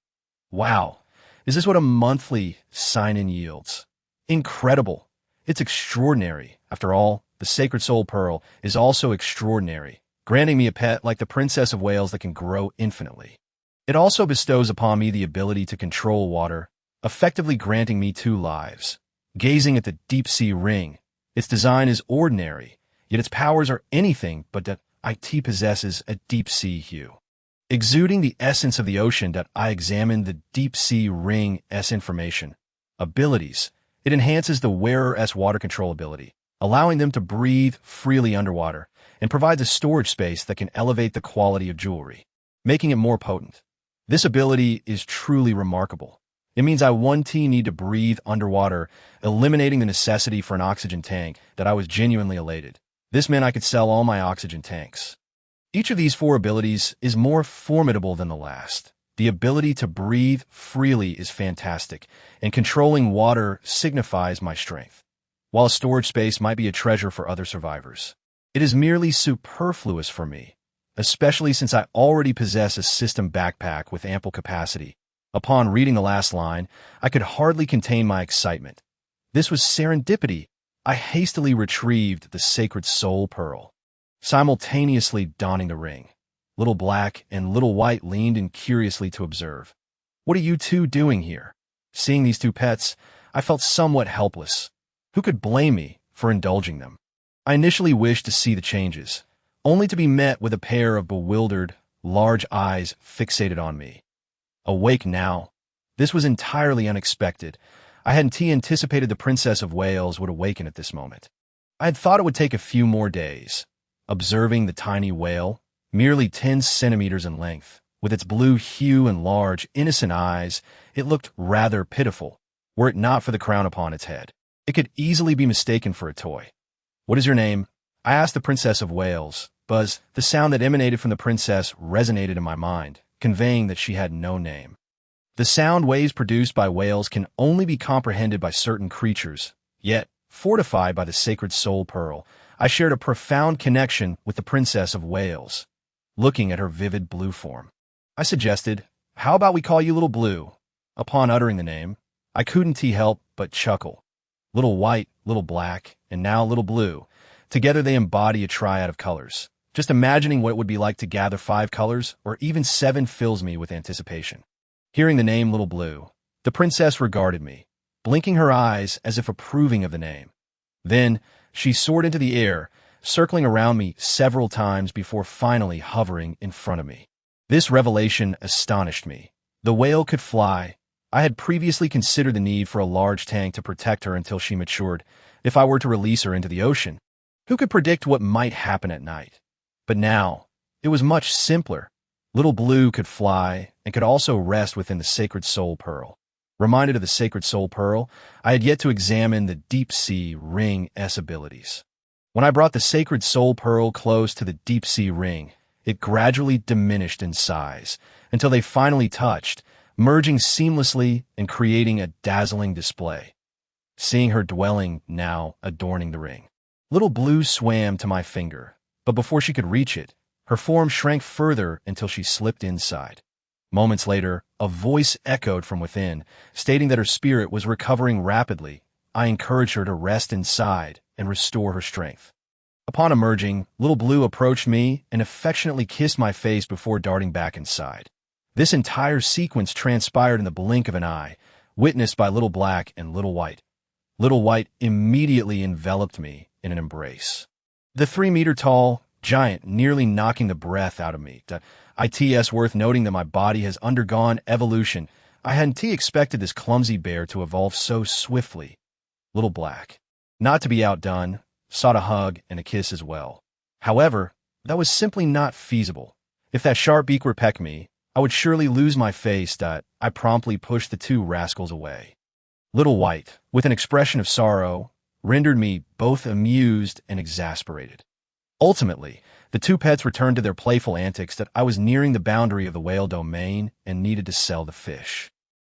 Wow! Is this what a monthly sign-in yields? Incredible! It's extraordinary. After all, the Sacred Soul Pearl is also extraordinary, granting me a pet like the Princess of Wales that can grow infinitely. It also bestows upon me the ability to control water, effectively granting me 2 lives. Gazing at the deep-sea ring, its design is ordinary, yet its powers are anything but that it possesses a deep-sea hue. Exuding the essence of the ocean, that I examined the deep-sea ring's information. Abilities. It enhances the wearer's water control ability, allowing them to breathe freely underwater. and provides a storage space that can elevate the quality of jewelry, making it more potent. This ability is truly remarkable. It means I 1T need to breathe underwater, eliminating the necessity for an oxygen tank that I was genuinely elated. This meant I could sell all my oxygen tanks. Each of these 4 abilities is more formidable than the last. The ability to breathe freely is fantastic, and controlling water signifies my strength. While storage space might be a treasure for other survivors, it is merely superfluous for me, especially since I already possess a system backpack with ample capacity. Upon reading the last line, I could hardly contain my excitement. This was serendipity. I hastily retrieved the sacred soul pearl, simultaneously donning the ring. Little Black and Little White leaned in curiously to observe. "What are you two doing here?" Seeing these 2 pets, I felt somewhat helpless. Who could blame me for indulging them? I initially wished to see the changes, only to be met with a pair of bewildered, large eyes fixated on me. Awake now. This was entirely unexpected. I hadn't anticipated the Princess of Wales would awaken at this moment. I had thought it would take a few more days. Observing the tiny whale, merely 10 centimeters in length, with its blue hue and large, innocent eyes, it looked rather pitiful. Were it not for the crown upon its head, it could easily be mistaken for a toy. "What is your name?" I asked the Princess of Wales. Buzz, the sound that emanated from the princess resonated in my mind, conveying that she had no name. The sound waves produced by whales can only be comprehended by certain creatures, yet, fortified by the sacred soul pearl, I shared a profound connection with the Princess of Wales. Looking at her vivid blue form, I suggested, "How about we call you Little Blue?" Upon uttering the name, I couldn't help but chuckle. Little White, Little Black, and now Little Blue. Together they embody a triad of colors. Just imagining what it would be like to gather 5 colors, or even 7, fills me with anticipation. Hearing the name Little Blue, the princess regarded me, blinking her eyes as if approving of the name. Then, she soared into the air, circling around me several times before finally hovering in front of me. This revelation astonished me. The whale could fly. I had previously considered the need for a large tank to protect her until she matured, if I were to release her into the ocean. Who could predict what might happen at night? But now, it was much simpler. Little Blue could fly and could also rest within the sacred soul pearl. Reminded of the sacred soul pearl, I had yet to examine the deep-sea ring-S abilities. When I brought the sacred soul pearl close to the deep-sea ring, it gradually diminished in size until they finally touched, merging seamlessly and creating a dazzling display. Seeing her dwelling now adorning the ring, Little Blue swam to my finger, but before she could reach it, her form shrank further until she slipped inside. Moments later, a voice echoed from within, stating that her spirit was recovering rapidly. I encouraged her to rest inside and restore her strength. Upon emerging, Little Blue approached me and affectionately kissed my face before darting back inside. This entire sequence transpired in the blink of an eye, witnessed by Little Black and Little White. Little White immediately enveloped me in an embrace. The 3-meter-tall giant nearly knocking the breath out of me. It's worth noting that my body has undergone evolution. I hadn't expected this clumsy bear to evolve so swiftly. Little Black, not to be outdone, sought a hug and a kiss as well. However, that was simply not feasible. If that sharp beak were to peck me, I would surely lose my face. I promptly pushed the 2 rascals away. Little White, with an expression of sorrow, rendered me both amused and exasperated. Ultimately, the 2 pets returned to their playful antics that I was nearing the boundary of the whale domain and needed to sell the fish.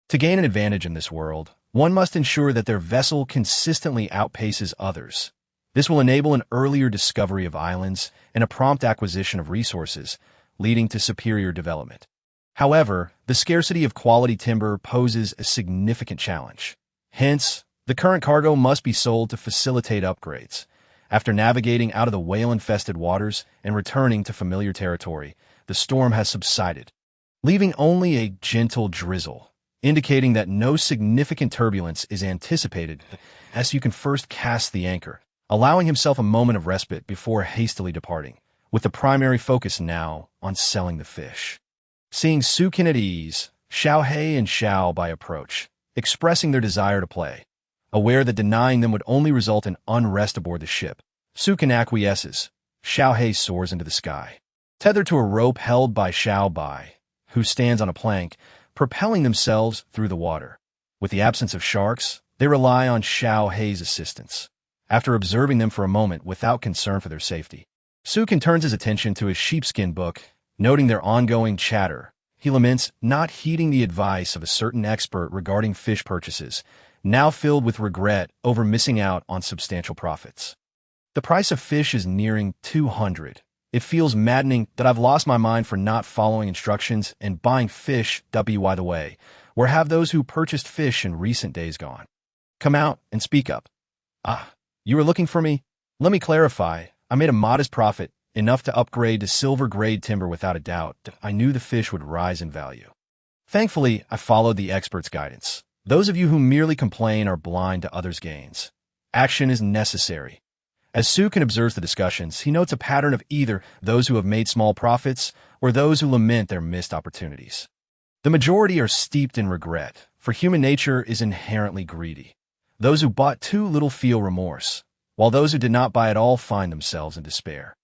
To gain an advantage in this world, one must ensure that their vessel consistently outpaces others. This will enable an earlier discovery of islands and a prompt acquisition of resources, leading to superior development. However, the scarcity of quality timber poses a significant challenge. Hence, the current cargo must be sold to facilitate upgrades. After navigating out of the whale-infested waters and returning to familiar territory, the storm has subsided, leaving only a gentle drizzle, indicating that no significant turbulence is anticipated as you can first cast the anchor, allowing himself a moment of respite before hastily departing, with the primary focus now on selling the fish. Seeing Sukin at ease, Xiaohei and Xiao Bai approach, expressing their desire to play. Aware that denying them would only result in unrest aboard the ship, Sukin acquiesces, Xiaohei soars into the sky. Tethered to a rope held by Xiaobai, who stands on a plank, propelling themselves through the water. With the absence of sharks, they rely on Xiaohei's assistance. After observing them for a moment without concern for their safety, Sukin turns his attention to his sheepskin book, noting their ongoing chatter. He laments not heeding the advice of a certain expert regarding fish purchases, now filled with regret over missing out on substantial profits. The price of fish is nearing 200. It feels maddening that I've lost my mind for not following instructions and buying fish. By the way, where have those who purchased fish in recent days gone? Come out and speak up. Ah, you were looking for me? Let me clarify. I made a modest profit, enough to upgrade to silver-grade timber without a doubt. I knew the fish would rise in value. Thankfully, I followed the expert's guidance. Those of you who merely complain are blind to others' gains. Action is necessary. As Sukin observes the discussions, he notes a pattern of either those who have made small profits or those who lament their missed opportunities. The majority are steeped in regret, for human nature is inherently greedy. Those who bought too little feel remorse, while those who did not buy at all find themselves in despair.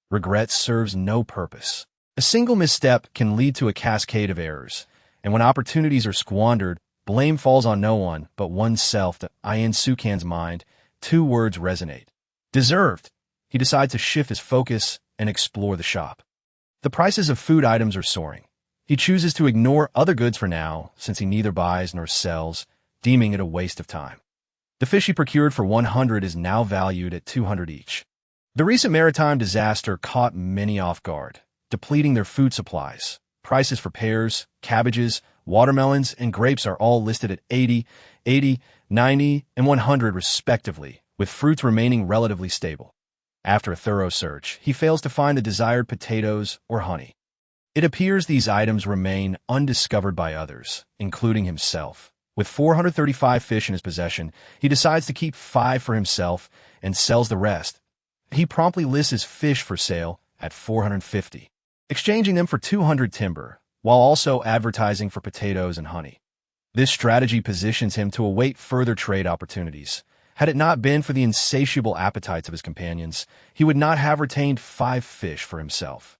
Regret serves no purpose. A single misstep can lead to a cascade of errors, and when opportunities are squandered, blame falls on no one but oneself. In Sukin's mind, two words resonate. Deserved. He decides to shift his focus and explore the shop. The prices of food items are soaring. He chooses to ignore other goods for now, since he neither buys nor sells, deeming it a waste of time. The fish he procured for 100 is now valued at 200 each. The recent maritime disaster caught many off guard, depleting their food supplies. Prices for pears, cabbages, watermelons, and grapes are all listed at 80, 90, and 100 respectively, with fruits remaining relatively stable. After a thorough search, he fails to find the desired potatoes or honey. It appears these items remain undiscovered by others, including himself. With 435 fish in his possession, he decides to keep 5 for himself and sells the rest. He promptly lists his fish for sale at 450, exchanging them for 200 timber, while also advertising for potatoes and honey. This strategy positions him to await further trade opportunities. Had it not been for the insatiable appetites of his companions, he would not have retained 5 fish for himself.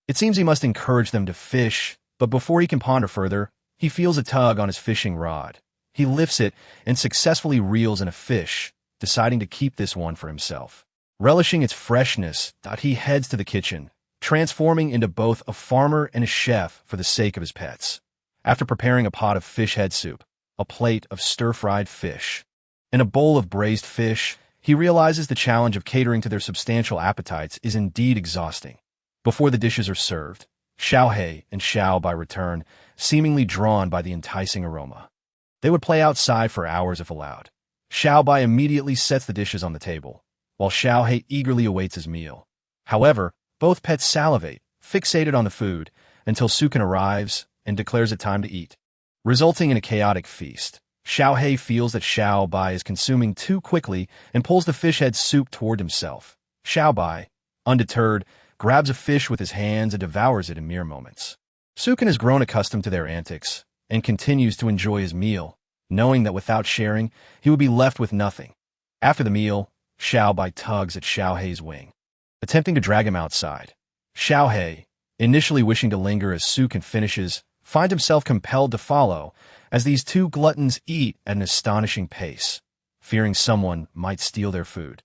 It seems he must encourage them to fish, but before he can ponder further, he feels a tug on his fishing rod. He lifts it and successfully reels in a fish, deciding to keep this one for himself. Relishing its freshness, he heads to the kitchen, transforming into both a farmer and a chef for the sake of his pets. After preparing a pot of fish head soup, a plate of stir-fried fish, and a bowl of braised fish, he realizes the challenge of catering to their substantial appetites is indeed exhausting. Before the dishes are served, Xiaohei and Xiaobai return, seemingly drawn by the enticing aroma. They would play outside for hours if allowed. Xiaobai immediately sets the dishes on the table, while Xiaohei eagerly awaits his meal. However, both pets salivate, fixated on the food, until Sukin arrives and declares it time to eat, resulting in a chaotic feast. Xiaohei feels that Xiaobai is consuming too quickly and pulls the fish head soup toward himself. Xiaobai, undeterred, grabs a fish with his hands and devours it in mere moments. Sukin has grown accustomed to their antics and continues to enjoy his meal, knowing that without sharing, he would be left with nothing. After the meal, Xiaobai tugs at Xiaohei's wing, attempting to drag him outside. Xiaohei, initially wishing to linger as Sukin finishes, finds himself compelled to follow as these two gluttons eat at an astonishing pace, fearing someone might steal their food.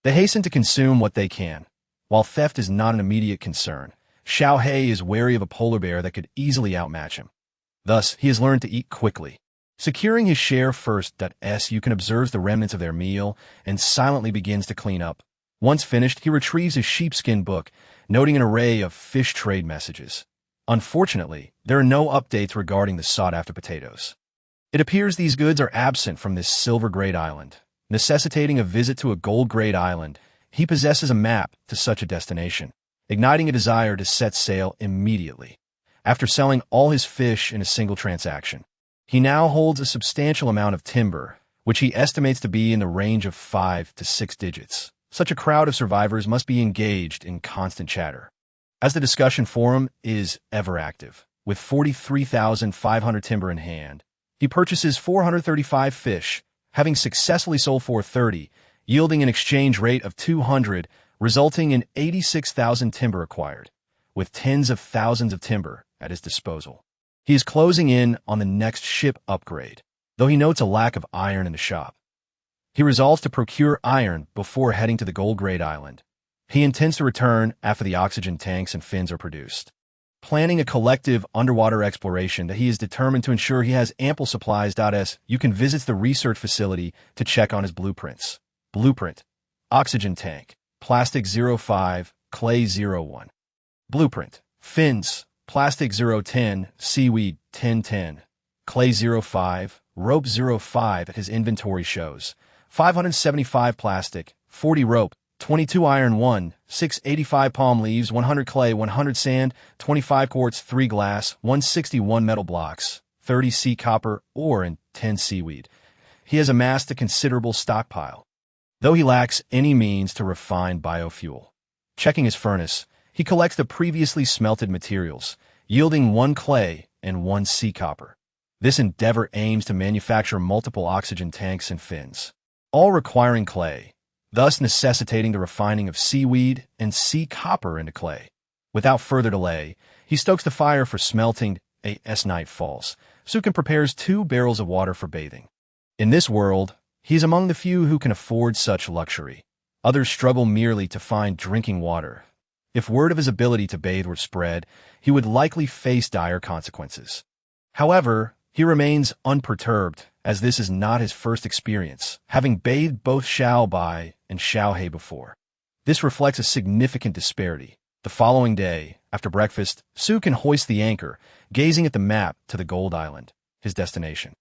They hasten to consume what they can. While theft is not an immediate concern, Xiaohei is wary of a polar bear that could easily outmatch him. Thus, he has learned to eat quickly. Securing his share first, Sukin observes the remnants of their meal and silently begins to clean up. Once finished, he retrieves his sheepskin book, noting an array of fish trade messages. Unfortunately, there are no updates regarding the sought-after potatoes. It appears these goods are absent from this silver-grade island, necessitating a visit to a gold-grade island. He possesses a map to such a destination, igniting a desire to set sail immediately. After selling all his fish in a single transaction, he now holds a substantial amount of timber, which he estimates to be in the range of 5 to 6 digits. Such a crowd of survivors must be engaged in constant chatter, as the discussion forum is ever active. With 43,500 timber in hand, he purchases 435 fish, having successfully sold 430, yielding an exchange rate of 200, resulting in 86,000 timber acquired, with tens of thousands of timber at his disposal. He is closing in on the next ship upgrade, though he notes a lack of iron in the shop. He resolves to procure iron before heading to the Gold-Grade Island. He intends to return after the oxygen tanks and fins are produced. Planning a collective underwater exploration that he is determined to ensure he has ample supplies. You can visit the research facility to check on his blueprints. Blueprint: oxygen tank, plastic 05, clay 01. Blueprint: fins, plastic 010, seaweed 1010, clay 05, rope 05 at his inventory shows. 575 plastic, 40 rope, 22 iron 1, 685 palm leaves, 100 clay, 100 sand, 25 quartz, 3 glass, 161 metal blocks, 30 sea copper ore, and 10 seaweed. He has amassed a considerable stockpile, though he lacks any means to refine biofuel. Checking his furnace, he collects the previously smelted materials, yielding 1 clay and 1 sea copper. This endeavor aims to manufacture multiple oxygen tanks and fins, all requiring clay, thus necessitating the refining of seaweed and sea copper into clay. Without further delay, he stokes the fire for smelting. As night falls, Sukin prepares 2 barrels of water for bathing. In this world, he is among the few who can afford such luxury. Others struggle merely to find drinking water. If word of his ability to bathe were spread, he would likely face dire consequences. However, he remains unperturbed, as this is not his first experience, having bathed both Xiao Bai and Xiao He before. This reflects a significant disparity. The following day, after breakfast, Su can hoist the anchor, gazing at the map to the Gold Island, his destination.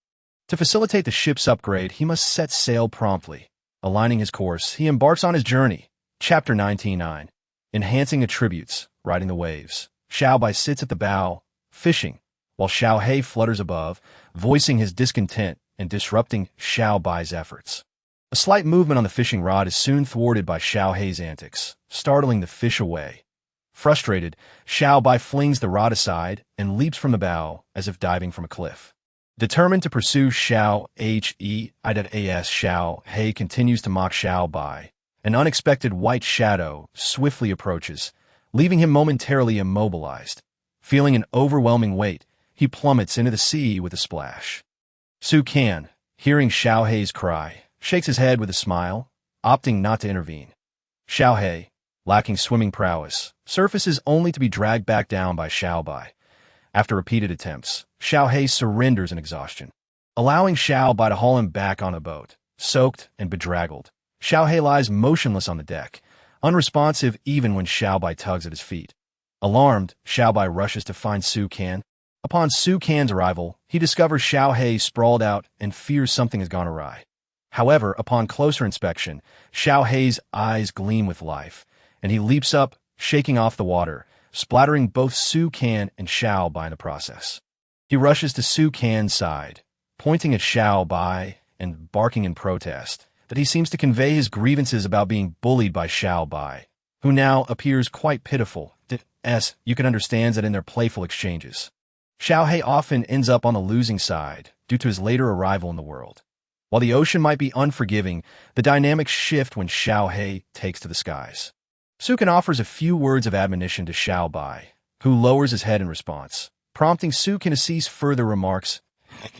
To facilitate the ship's upgrade, he must set sail promptly. Aligning his course, he embarks on his journey. Chapter 19:9. Enhancing attributes, riding the waves. Xiao Bai sits at the bow, fishing, while Xiao He flutters above, voicing his discontent and disrupting Xiao Bai's efforts. A slight movement on the fishing rod is soon thwarted by Xiao He's antics, startling the fish away. Frustrated, Xiao Bai flings the rod aside and leaps from the bow as if diving from a cliff. Determined to pursue Xiao He continues to mock Xiao Bai. An unexpected white shadow swiftly approaches, leaving him momentarily immobilized. Feeling an overwhelming weight, he plummets into the sea with a splash. Su Kan, hearing Xiao He's cry, shakes his head with a smile, opting not to intervene. Xiao He, lacking swimming prowess, surfaces only to be dragged back down by Xiao Bai. After repeated attempts, Xiao He surrenders in exhaustion, allowing Xiao Bai to haul him back on a boat. Soaked and bedraggled, Xiao He lies motionless on the deck, unresponsive even when Xiao Bai tugs at his feet. Alarmed, Xiao Bai rushes to find Su Kan. Upon Su Kan's arrival, he discovers Xiao He sprawled out and fears something has gone awry. However, upon closer inspection, Xiao He's eyes gleam with life, and he leaps up, shaking off the water, splattering both Su Kan and Xiao Bai in the process. He rushes to Su Kan's side, pointing at Xiao Bai and barking in protest that he seems to convey his grievances about being bullied by Xiao Bai, who now appears quite pitiful, as you can understand that in their playful exchanges. Xiao He often ends up on the losing side due to his later arrival in the world. While the ocean might be unforgiving, the dynamics shift when Xiao He takes to the skies. Sukin offers a few words of admonition to Xiao Bai, who lowers his head in response, prompting Sukin to cease further remarks.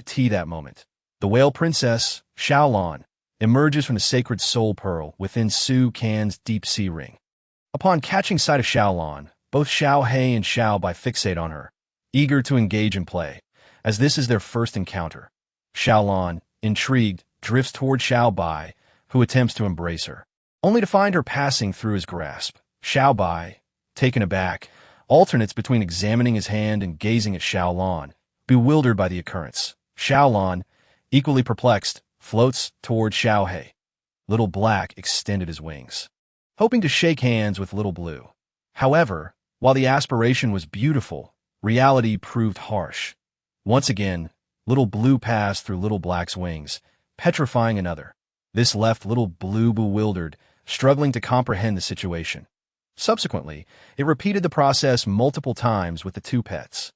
That moment, the whale princess, Xiaolan, emerges from the sacred soul pearl within Su Kan's deep sea ring. Upon catching sight of Xiaolan, both Xiao He and Xiao Bai fixate on her, eager to engage in play, as this is their first encounter. Xiaolan, intrigued, drifts toward Xiao Bai, who attempts to embrace her, only to find her passing through his grasp. Xiao Bai, taken aback, alternates between examining his hand and gazing at Xiaolan, bewildered by the occurrence. Xiaolan, equally perplexed, floats toward Xiao He. Little Black extended his wings, hoping to shake hands with Little Blue. However, while the aspiration was beautiful, reality proved harsh. Once again, Little Blue passed through Little Black's wings, petrifying another. This left Little Blue bewildered, struggling to comprehend the situation. Subsequently, it repeated the process multiple times with the two pets.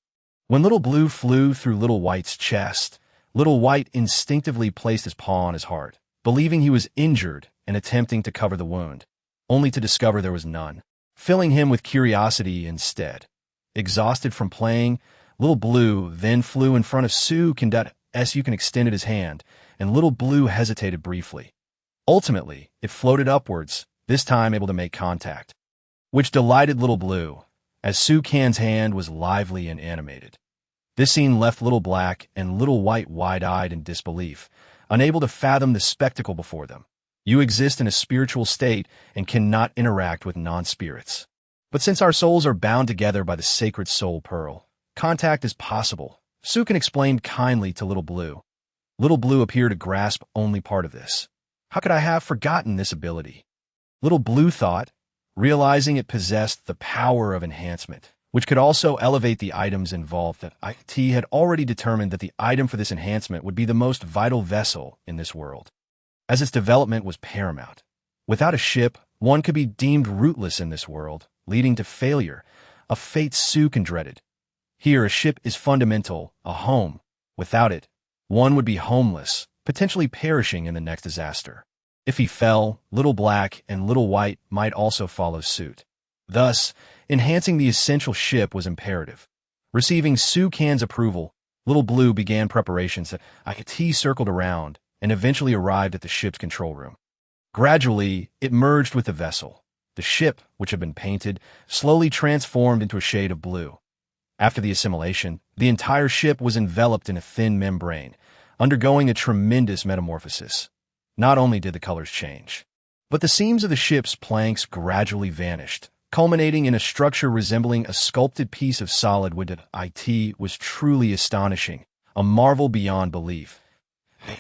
When Little Blue flew through Little White's chest, Little White instinctively placed his paw on his heart, believing he was injured and attempting to cover the wound. only to discover there was none, filling him with curiosity instead. Exhausted from playing, Little Blue then flew in front of Su-can extended his hand, and Little Blue hesitated briefly. Ultimately, it floated upwards, this time able to make contact, which delighted Little Blue, as Su-can's hand was lively and animated. This scene left Little Black and Little White wide-eyed in disbelief, unable to fathom the spectacle before them. You exist in a spiritual state and cannot interact with non-spirits. But since our souls are bound together by the sacred soul pearl, contact is possible, Su-can explained kindly to Little Blue. Little Blue appeared to grasp only part of this. How could I have forgotten this ability? Little Blue thought, realizing it possessed the power of enhancement, which could also elevate the items involved. That IT had already determined that the item for this enhancement would be the most vital vessel in this world, as its development was paramount. Without a ship, one could be deemed rootless in this world, leading to failure, a fate Su-can dreaded. Here, a ship is fundamental, a home. Without it, one would be homeless, potentially perishing in the next disaster. If he fell, Little Black and Little White might also follow suit. Thus, enhancing the essential ship was imperative. Receiving Su-can's approval, Little Blue began preparations that IT circled around and eventually arrived at the ship's control room. Gradually, it merged with the vessel. The ship, which had been painted, slowly transformed into a shade of blue. After the assimilation, the entire ship was enveloped in a thin membrane, undergoing a tremendous metamorphosis. Not only did the colors change, but the seams of the ship's planks gradually vanished, culminating in a structure resembling a sculpted piece of solid wood. It was truly astonishing, a marvel beyond belief.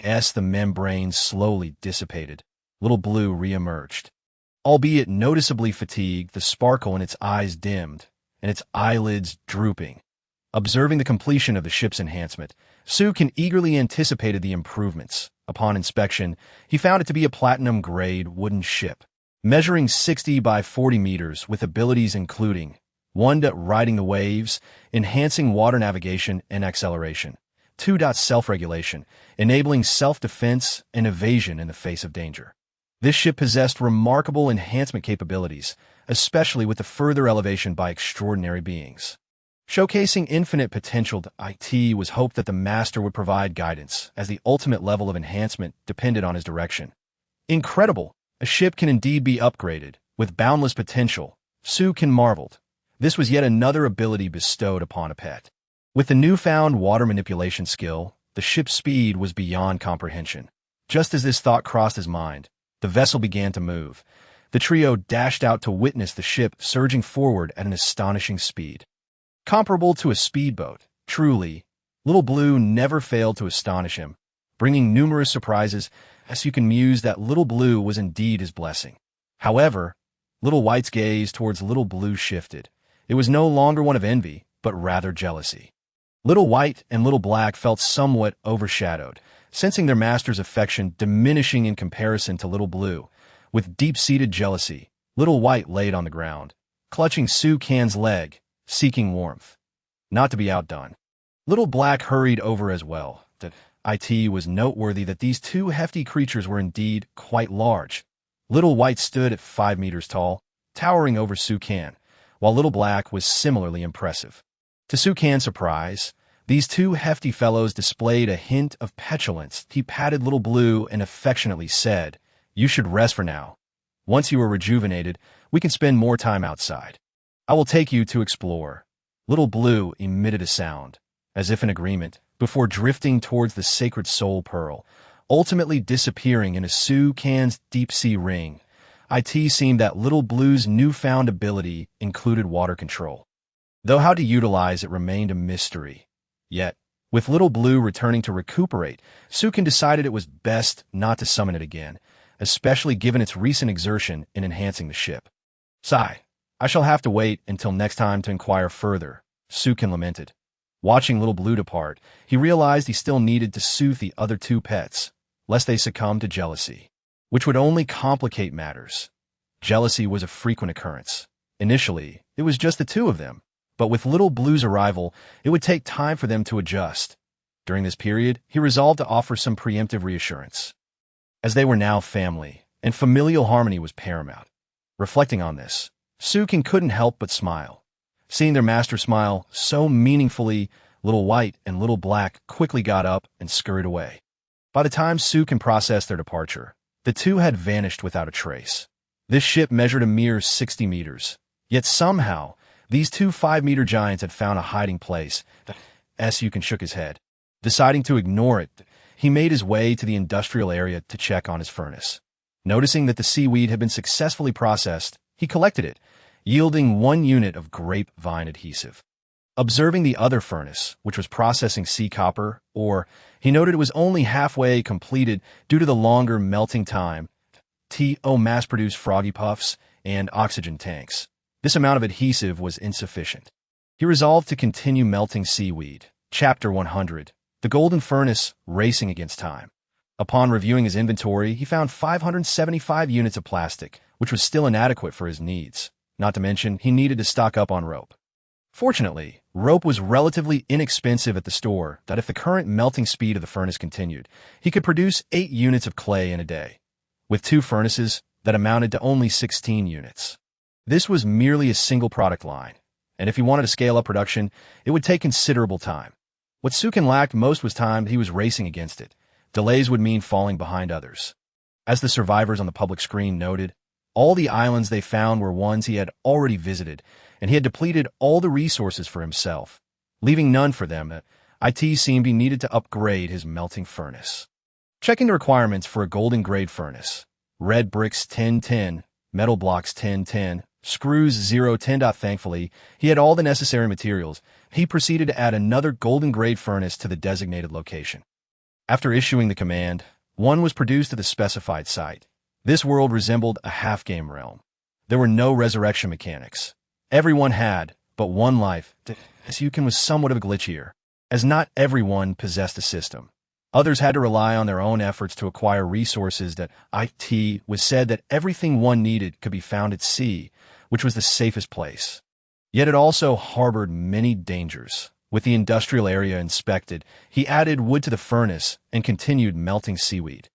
As the membrane slowly dissipated, Little Blue re-emerged. Albeit noticeably fatigued, the sparkle in its eyes dimmed, and its eyelids drooping. Observing the completion of the ship's enhancement, Su-can eagerly anticipated the improvements. Upon inspection, he found it to be a platinum-grade wooden ship, measuring 60 by 40 meters with abilities including 1. Riding the waves, enhancing water navigation and acceleration, 2. Self-regulation, enabling self-defense and evasion in the face of danger. This ship possessed remarkable enhancement capabilities, especially with the further elevation by extraordinary beings. Showcasing infinite potential, IT was hoped that the master would provide guidance, as the ultimate level of enhancement depended on his direction. Incredible! A ship can indeed be upgraded, with boundless potential. Su-can marveled. This was yet another ability bestowed upon a pet. With the newfound water manipulation skill, the ship's speed was beyond comprehension. Just as this thought crossed his mind, the vessel began to move. The trio dashed out to witness the ship surging forward at an astonishing speed. Comparable to a speedboat, truly, Little Blue never failed to astonish him, bringing numerous surprises, as you can muse that Little Blue was indeed his blessing. However, Little White's gaze towards Little Blue shifted. It was no longer one of envy, but rather jealousy. Little White and Little Black felt somewhat overshadowed, sensing their master's affection diminishing in comparison to Little Blue. With deep-seated jealousy, Little White laid on the ground, clutching Su-can's leg, seeking warmth. Not to be outdone, Little Black hurried over as well. It was noteworthy that these two hefty creatures were indeed quite large. Little White stood at 5 meters tall, towering over Su-can, while Little Black was similarly impressive. To Su-can's surprise, these two hefty fellows displayed a hint of petulance. He patted Little Blue and affectionately said, "You should rest for now. Once you are rejuvenated, we can spend more time outside. I will take you to explore." Little Blue emitted a sound, as if in agreement, before drifting towards the sacred soul pearl, ultimately disappearing in a Su-can's deep-sea ring. It seemed that Little Blue's newfound ability included water control, though how to utilize it remained a mystery. Yet, with Little Blue returning to recuperate, Su-can decided it was best not to summon it again, especially given its recent exertion in enhancing the ship. "Sigh. I shall have to wait until next time to inquire further," Su-can lamented. Watching Little Blue depart, he realized he still needed to soothe the other two pets, lest they succumb to jealousy, which would only complicate matters. Jealousy was a frequent occurrence. Initially, it was just the two of them, but with Little Blue's arrival, it would take time for them to adjust. During this period, he resolved to offer some preemptive reassurance, as they were now family, and familial harmony was paramount. Reflecting on this, Sukin couldn't help but smile. Seeing their master smile so meaningfully, Little White and Little Black quickly got up and scurried away. By the time Sukin processed their departure, the two had vanished without a trace. This ship measured a mere 60 meters. Yet somehow, these two 5-meter giants had found a hiding place. Sukin shook his head. Deciding to ignore it, he made his way to the industrial area to check on his furnace. Noticing that the seaweed had been successfully processed, he collected it, yielding 1 unit of grapevine adhesive. Observing the other furnace, which was processing sea copper ore, he noted it was only halfway completed due to the longer melting time. Mass-produced froggy puffs and oxygen tanks. This amount of adhesive was insufficient. He resolved to continue melting seaweed. Chapter 100. The Golden Furnace, Racing Against Time. Upon reviewing his inventory, he found 575 units of plastic, which was still inadequate for his needs. Not to mention, he needed to stock up on rope. Fortunately, rope was relatively inexpensive at the store that if the current melting speed of the furnace continued, he could produce 8 units of clay in a day. With 2 furnaces, that amounted to only 16 units. This was merely a single product line, and if he wanted to scale up production, it would take considerable time. What Sukin lacked most was time. He was racing against it. Delays would mean falling behind others. As the survivors on the public screen noted, all the islands they found were ones he had already visited, and he had depleted all the resources for himself, leaving none for them. It seemed he needed to upgrade his melting furnace. Checking the requirements for a golden grade furnace: red bricks 1010, metal blocks 1010, screws 010. Thankfully, he had all the necessary materials. He proceeded to add another golden grade furnace to the designated location. After issuing the command, one was produced at the specified site. This world resembled a half-game realm. There were no resurrection mechanics. Everyone had but one life. Sukin was somewhat of a glitch here, as not everyone possessed a system. Others had to rely on their own efforts to acquire resources. That it was said that everything one needed could be found at sea, which was the safest place. Yet it also harbored many dangers. With the industrial area inspected, he added wood to the furnace and continued melting seaweed.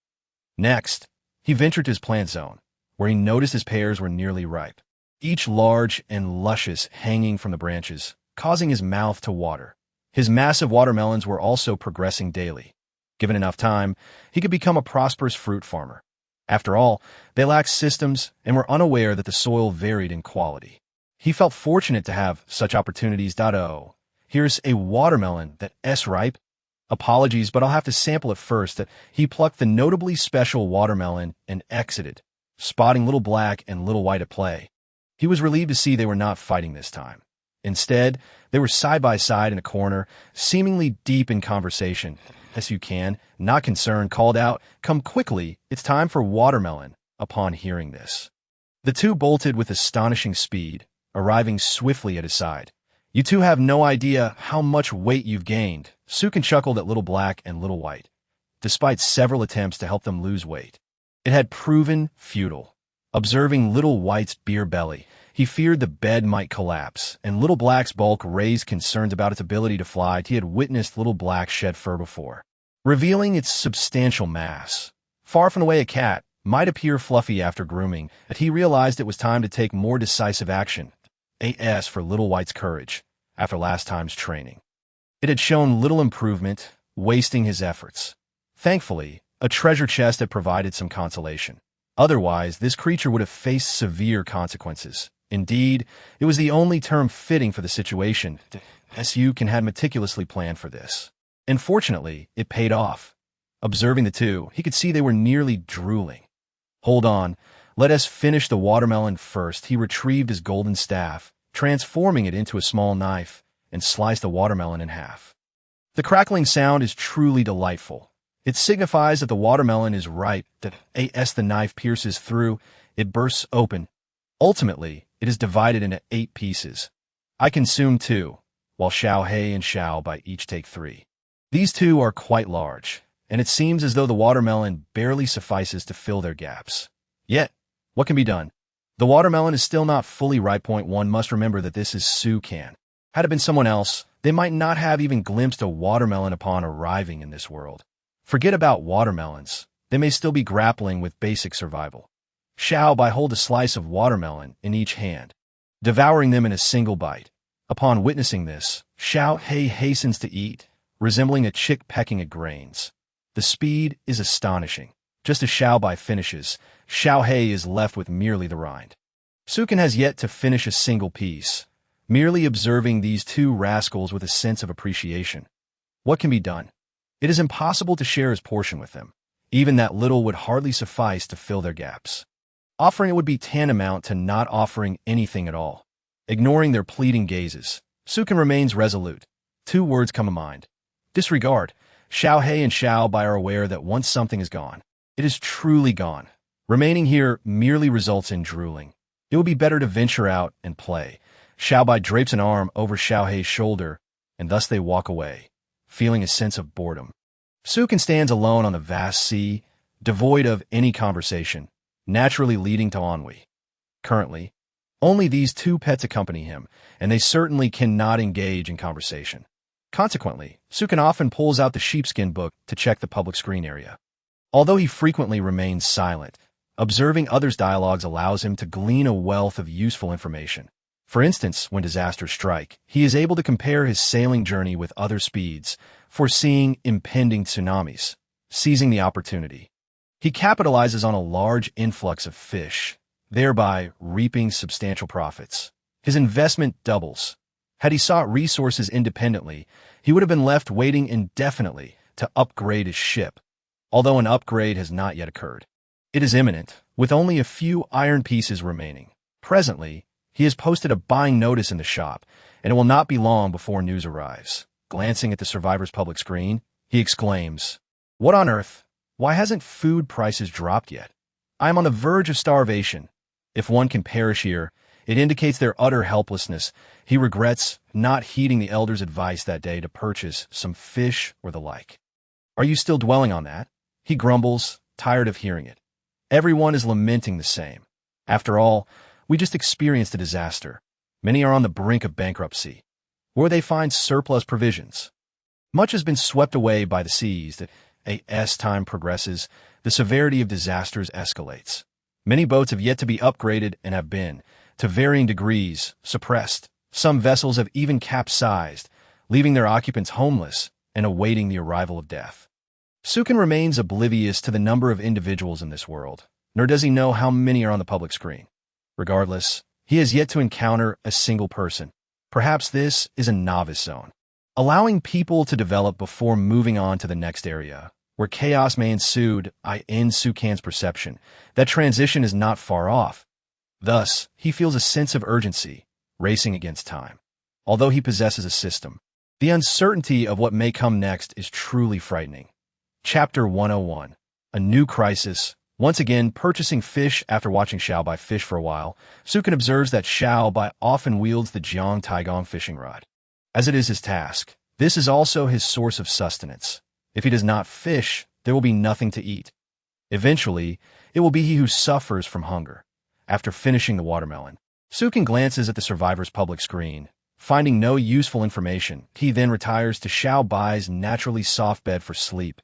Next, he ventured to his plant zone, where he noticed his pears were nearly ripe, each large and luscious, hanging from the branches, causing his mouth to water. His massive watermelons were also progressing daily. Given enough time, he could become a prosperous fruit farmer. After all, they lacked systems and were unaware that the soil varied in quality. He felt fortunate to have such opportunities. Oh, here's a watermelon that's ripe. Apologies, but I'll have to sample it first. He plucked the notably special watermelon and exited, spotting Little Black and Little White at play. He was relieved to see they were not fighting this time. Instead, they were side by side in a corner, seemingly deep in conversation. Sukin, not concerned, called out, "Come quickly, it's time for watermelon." Upon hearing this, the two bolted with astonishing speed, arriving swiftly at his side. "You two have no idea how much weight you've gained." Sukin chuckled at Little Black and Little White. Despite several attempts to help them lose weight, it had proven futile. Observing Little White's beer belly, he feared the bed might collapse, and Little Black's bulk raised concerns about its ability to fly. He had witnessed Little Black shed fur before, revealing its substantial mass. Far from the way a cat might appear fluffy after grooming, that he realized it was time to take more decisive action. As for Little White's courage, after last time's training, it had shown little improvement, wasting his efforts. Thankfully, a treasure chest had provided some consolation. Otherwise, this creature would have faced severe consequences. Indeed, it was the only term fitting for the situation. Sukin had meticulously planned for this. And fortunately, it paid off. Observing the two, he could see they were nearly drooling. "Hold on, let us finish the watermelon first." He retrieved his golden staff, transforming it into a small knife, and sliced the watermelon in half. The crackling sound is truly delightful. It signifies that the watermelon is ripe. As the knife pierces through, it bursts open. Ultimately, it is divided into 8 pieces. I consume 2, while Xiao Hei and Xiao Bai each take 3. These 2 are quite large, and it seems as though the watermelon barely suffices to fill their gaps. Yet, what can be done? The watermelon is still not fully ripe. One must remember that this is Sukin. Had it been someone else, they might not have even glimpsed a watermelon upon arriving in this world. Forget about watermelons. They may still be grappling with basic survival. Xiao Bai holds a slice of watermelon in each hand, devouring them in a single bite. Upon witnessing this, Xiao Hei hastens to eat, resembling a chick pecking at grains. The speed is astonishing. Just as Xiao Bai finishes, Xiao Hei is left with merely the rind. Sukin has yet to finish a single piece, merely observing these two rascals with a sense of appreciation. What can be done? It is impossible to share his portion with them. Even that little would hardly suffice to fill their gaps. Offering it would be tantamount to not offering anything at all. Ignoring their pleading gazes, Sukin remains resolute. Two words come to mind. Disregard. Xiao Hei and Xiao Bai are aware that once something is gone, it is truly gone. Remaining here merely results in drooling. It would be better to venture out and play. Xiao Bai drapes an arm over Xiao Hei's shoulder, and thus they walk away, feeling a sense of boredom. Sukin stands alone on the vast sea, devoid of any conversation, naturally leading to ennui. Currently, only these two pets accompany him, and they certainly cannot engage in conversation. Consequently, Sukin often pulls out the sheepskin book to check the public screen area. Although he frequently remains silent, observing others' dialogues allows him to glean a wealth of useful information. For instance, when disasters strike, he is able to compare his sailing journey with other speeds, foreseeing impending tsunamis, seizing the opportunity. He capitalizes on a large influx of fish, thereby reaping substantial profits. His investment doubles. Had he sought resources independently, he would have been left waiting indefinitely to upgrade his ship, although an upgrade has not yet occurred. It is imminent, with only a few iron pieces remaining. Presently, he has posted a buying notice in the shop, and it will not be long before news arrives. Glancing at the survivor's public screen, he exclaims, "What on earth? Why hasn't food prices dropped yet? I am on the verge of starvation. If one can perish here, it indicates their utter helplessness." He regrets not heeding the elder's advice that day to purchase some fish or the like. "Are you still dwelling on that?" he grumbles, tired of hearing it. Everyone is lamenting the same. After all, we just experienced a disaster. Many are on the brink of bankruptcy, where they find surplus provisions. Much has been swept away by the seas. As time progresses, the severity of disasters escalates. Many boats have yet to be upgraded and have been, to varying degrees, suppressed. Some vessels have even capsized, leaving their occupants homeless and awaiting the arrival of death. Sukin remains oblivious to the number of individuals in this world, nor does he know how many are on the public screen. Regardless, he has yet to encounter a single person. Perhaps this is a novice zone, allowing people to develop before moving on to the next area, where chaos may ensue. In Sukin's perception, that transition is not far off. Thus, he feels a sense of urgency, racing against time. Although he possesses a system, the uncertainty of what may come next is truly frightening. Chapter 101. A New Crisis. Once again, purchasing fish after watching Xiao Bai fish for a while, Sukin observes that Xiao Bai often wields the Jiang Taigong fishing rod. As it is his task, this is also his source of sustenance. If he does not fish, there will be nothing to eat. Eventually, it will be he who suffers from hunger. After finishing the watermelon, Sukin glances at the survivor's public screen. Finding no useful information, he then retires to Xiao Bai's naturally soft bed for sleep.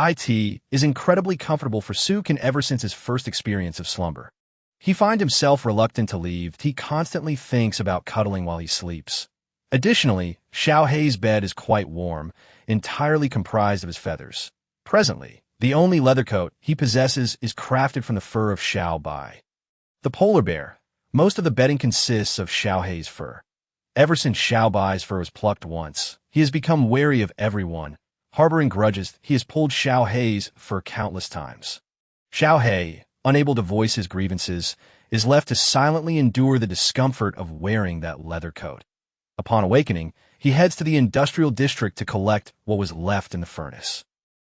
It is incredibly comfortable for Sukin ever since his first experience of slumber. He finds himself reluctant to leave. He constantly thinks about cuddling while he sleeps. Additionally, Xiao Hei's bed is quite warm, entirely comprised of his feathers. Presently, the only leather coat he possesses is crafted from the fur of Xiao Bai, the polar bear. Most of the bedding consists of Xiao Hei's fur. Ever since Xiao Bai's fur was plucked once, he has become wary of everyone. Harboring grudges, he has pulled Xiao Hei's fur countless times. Xiao Hei, unable to voice his grievances, is left to silently endure the discomfort of wearing that leather coat. Upon awakening, he heads to the industrial district to collect what was left in the furnace.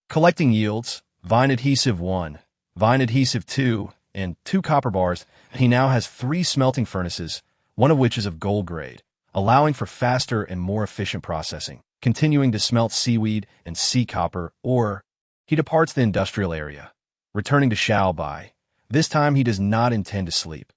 Collecting yields, vine adhesive 1, vine adhesive 2, and 2 copper bars, he now has 3 smelting furnaces, one of which is of gold grade, allowing for faster and more efficient processing. Continuing to smelt seaweed and sea copper ore, he departs the industrial area. Returning to Xiao Bai, this time he does not intend to sleep.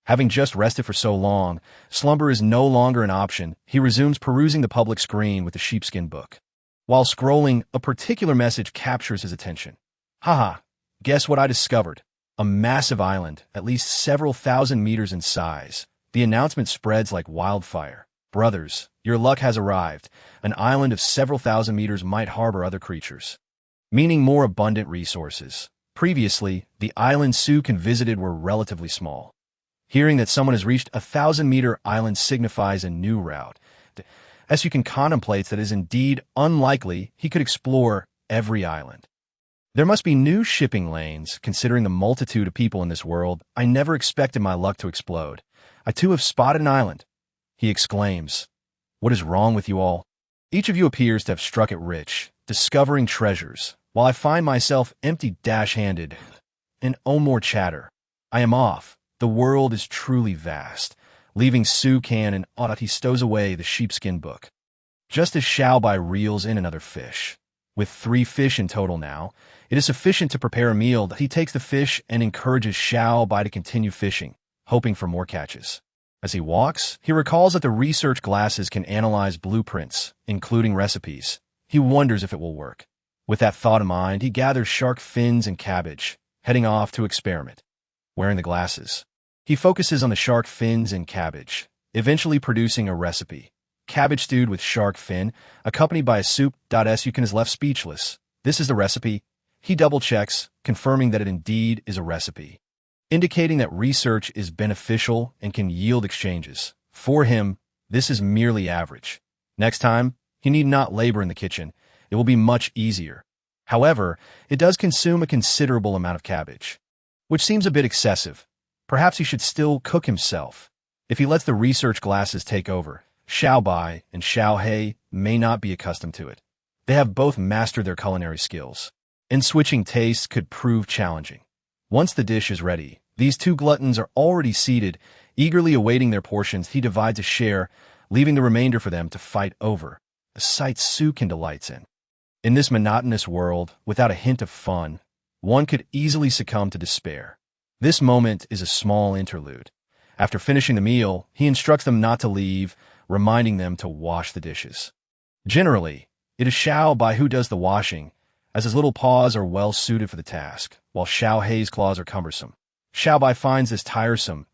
Having just rested for so long, slumber is no longer an option. He resumes perusing the public screen with the sheepskin book. While scrolling, a particular message captures his attention. "Haha, guess what I discovered?" A massive island, at least several thousand meters in size. The announcement spreads like wildfire. Brothers, your luck has arrived. An island of several thousand meters might harbor other creatures, meaning more abundant resources. Previously, the islands Sukin visited were relatively small. Hearing that someone has reached a 1,000-meter island signifies a new route. Sukin contemplates that it is indeed unlikely he could explore every island. There must be new shipping lanes, considering the multitude of people in this world. I never expected my luck to explode. I too have spotted an island. He exclaims, "What is wrong with you all? Each of you appears to have struck it rich, discovering treasures, while I find myself empty-handed. And oh more chatter. I am off. The world is truly vast." Leaving Sukan and Audit, he stows away the sheepskin book. Just as Xiaobai reels in another fish. With 3 fish in total now, it is sufficient to prepare a meal. He takes the fish and encourages Xiaobai to continue fishing, hoping for more catches. As he walks, he recalls that the research glasses can analyze blueprints, including recipes. He wonders if it will work. With that thought in mind, he gathers shark fins and cabbage, heading off to experiment. Wearing the glasses, he focuses on the shark fins and cabbage, eventually producing a recipe. Cabbage stewed with shark fin, accompanied by a soup. Sukin is left speechless. This is the recipe. He double-checks, confirming that it indeed is a recipe, indicating that research is beneficial and can yield exchanges. For him, this is merely average. Next time, he need not labor in the kitchen. It will be much easier. However, it does consume a considerable amount of cabbage, which seems a bit excessive. Perhaps he should still cook himself. If he lets the research glasses take over, Xiaobai and Xiaohei may not be accustomed to it. They have both mastered their culinary skills, and switching tastes could prove challenging. Once the dish is ready, these 2 gluttons are already seated, eagerly awaiting their portions. He divides a share, leaving the remainder for them to fight over, a sight Sukin delights in. In this monotonous world, without a hint of fun, one could easily succumb to despair. This moment is a small interlude. After finishing the meal, he instructs them not to leave, reminding them to wash the dishes. Generally, it is Xiaobai who does the washing, as his little paws are well suited for the task, while Xiaohei's claws are cumbersome. Xiaobai finds this tiresome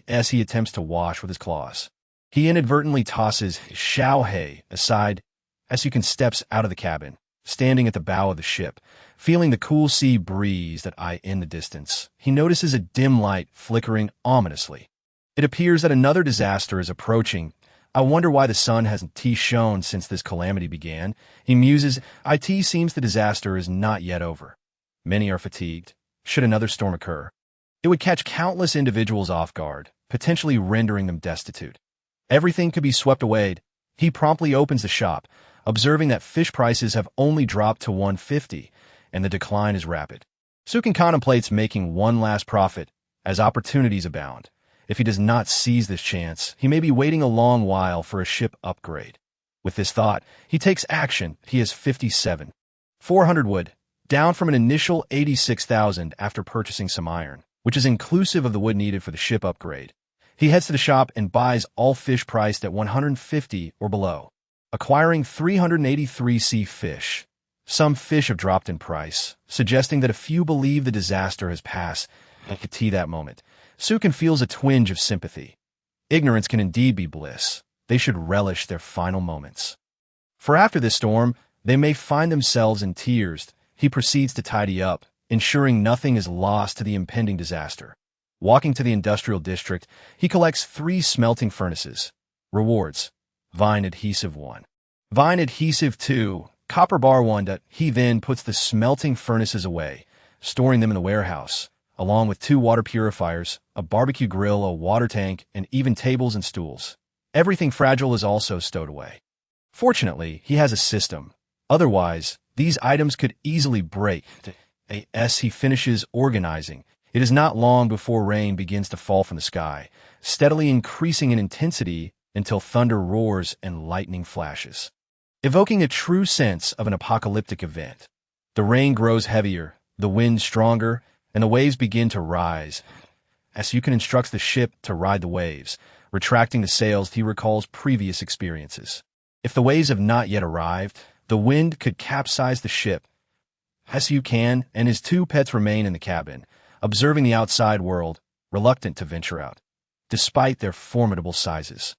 as he attempts to wash with his claws. He inadvertently tosses Xiaohei aside as Sukin steps out of the cabin, standing at the bow of the ship, feeling the cool sea breeze that in the distance. He notices a dim light flickering ominously. It appears that another disaster is approaching. I wonder why the sun hasn't shone since this calamity began. He muses. It seems the disaster is not yet over. Many are fatigued. Should another storm occur, it would catch countless individuals off guard, potentially rendering them destitute. Everything could be swept away. He promptly opens the shop, observing that fish prices have only dropped to 150, and the decline is rapid. Sukin contemplates making one last profit, as opportunities abound. If he does not seize this chance, he may be waiting a long while for a ship upgrade. With this thought, he takes action. He has 57,400 wood, down from an initial 86,000 after purchasing some iron, which is inclusive of the wood needed for the ship upgrade. He heads to the shop and buys all fish priced at 150 or below, acquiring 383 sea fish. Some fish have dropped in price, suggesting that a few believe the disaster has passed. At that moment, Sukin feels a twinge of sympathy. Ignorance can indeed be bliss. They should relish their final moments. For after this storm, they may find themselves in tears. He proceeds to tidy up, ensuring nothing is lost to the impending disaster. Walking to the industrial district, he collects 3 smelting furnaces. Rewards: Vine Adhesive 1. Vine Adhesive 2. Copper Bar 1. He then puts the smelting furnaces away, storing them in the warehouse, along with 2 water purifiers, a barbecue grill, a water tank, and even tables and stools. Everything fragile is also stowed away. Fortunately, he has a system. Otherwise, these items could easily break. As he finishes organizing, it is not long before rain begins to fall from the sky, steadily increasing in intensity until thunder roars and lightning flashes, evoking a true sense of an apocalyptic event. The rain grows heavier, the wind stronger, and the waves begin to rise. As Sukin instructs the ship to ride the waves, retracting the sails, he recalls previous experiences. If the waves have not yet arrived, the wind could capsize the ship. Sukin and his 2 pets remain in the cabin, observing the outside world, reluctant to venture out, despite their formidable sizes.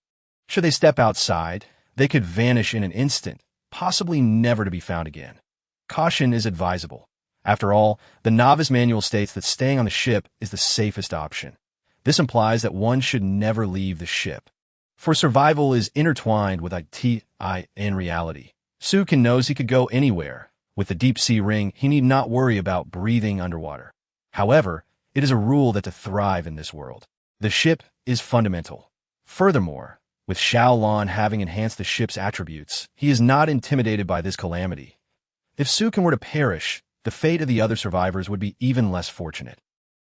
Should they step outside, they could vanish in an instant, possibly never to be found again. Caution is advisable. After all, the novice manual states that staying on the ship is the safest option. This implies that one should never leave the ship. For survival is intertwined with IT in reality. Sukin knows he could go anywhere. With the deep-sea ring, he need not worry about breathing underwater. However, it is a rule that to thrive in this world, the ship is fundamental. Furthermore, with Xiaolan having enhanced the ship's attributes, he is not intimidated by this calamity. If Sukin were to perish, the fate of the other survivors would be even less fortunate.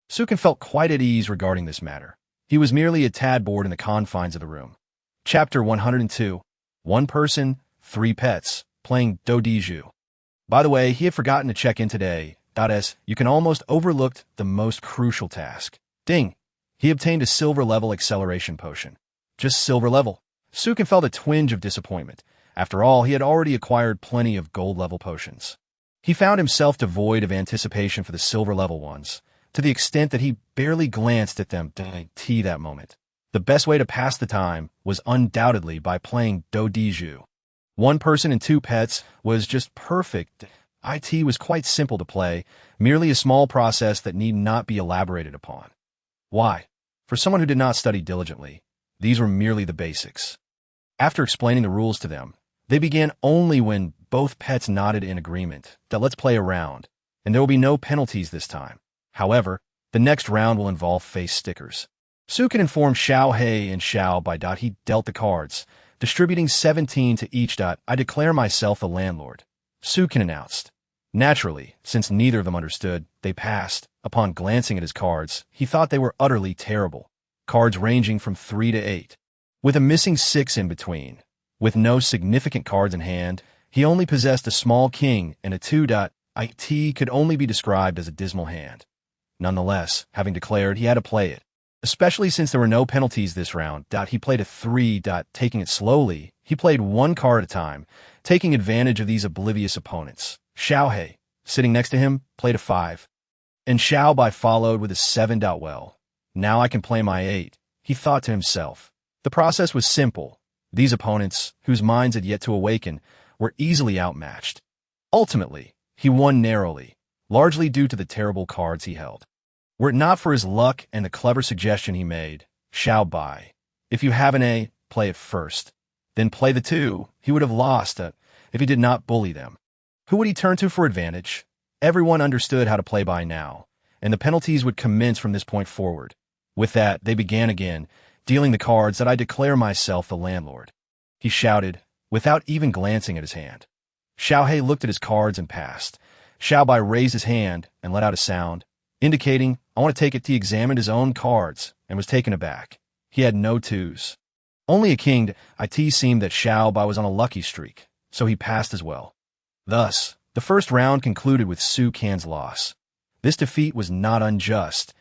Sukin felt quite at ease regarding this matter. He was merely a tad bored in the confines of the room. Chapter 102. One person, three pets, playing Dodiju. By the way, he had forgotten to check in today. You can almost overlooked the most crucial task. Ding! He obtained a silver-level acceleration potion. Just silver level. Sukin felt a twinge of disappointment. After all, he had already acquired plenty of gold-level potions. He found himself devoid of anticipation for the silver-level ones, to the extent that he barely glanced at them that moment. The best way to pass the time was undoubtedly by playing Dodiju. One person and two pets was just perfect. IT was quite simple to play, merely a small process that need not be elaborated upon. Why? For someone who did not study diligently, these were merely the basics. After explaining the rules to them, they began only when both pets nodded in agreement that let's play a round, and there will be no penalties this time. However, the next round will involve face stickers. Sukin informed Xiao He and Xiao Bai. He dealt the cards, distributing 17 to each. I declare myself the landlord, Sukin announced. Naturally, since neither of them understood, they passed. Upon glancing at his cards, he thought they were utterly terrible. Cards ranging from 3 to 8. With a missing 6 in between. With no significant cards in hand, he only possessed a small king and a 2. It could only be described as a dismal hand. Nonetheless, having declared, he had to play it. Especially since there were no penalties this round. He played a 3. Taking it slowly, he played one card at a time, taking advantage of these oblivious opponents. Xiao He, sitting next to him, played a 5. And Xiao Bai followed with a 7. Well, now I can play my 8, he thought to himself. The process was simple. These opponents, whose minds had yet to awaken, were easily outmatched. Ultimately, he won narrowly, largely due to the terrible cards he held. Were it not for his luck and the clever suggestion he made, Xiao Bai, if you have an A, play it first. Then play the 2, he would have lost if he did not bully them. Who would he turn to for advantage? Everyone understood how to play by now, and the penalties would commence from this point forward. With that, they began again, dealing the cards that I declare myself the landlord. He shouted, without even glancing at his hand. Xiao He looked at his cards and passed. Xiao Bai raised his hand and let out a sound, indicating, I want to take it. He examined his own cards and was taken aback. He had no 2s. Only a king. It seemed that Xiao Bai was on a lucky streak, so he passed as well. Thus, the first round concluded with Su Kan's loss. This defeat was not unjust.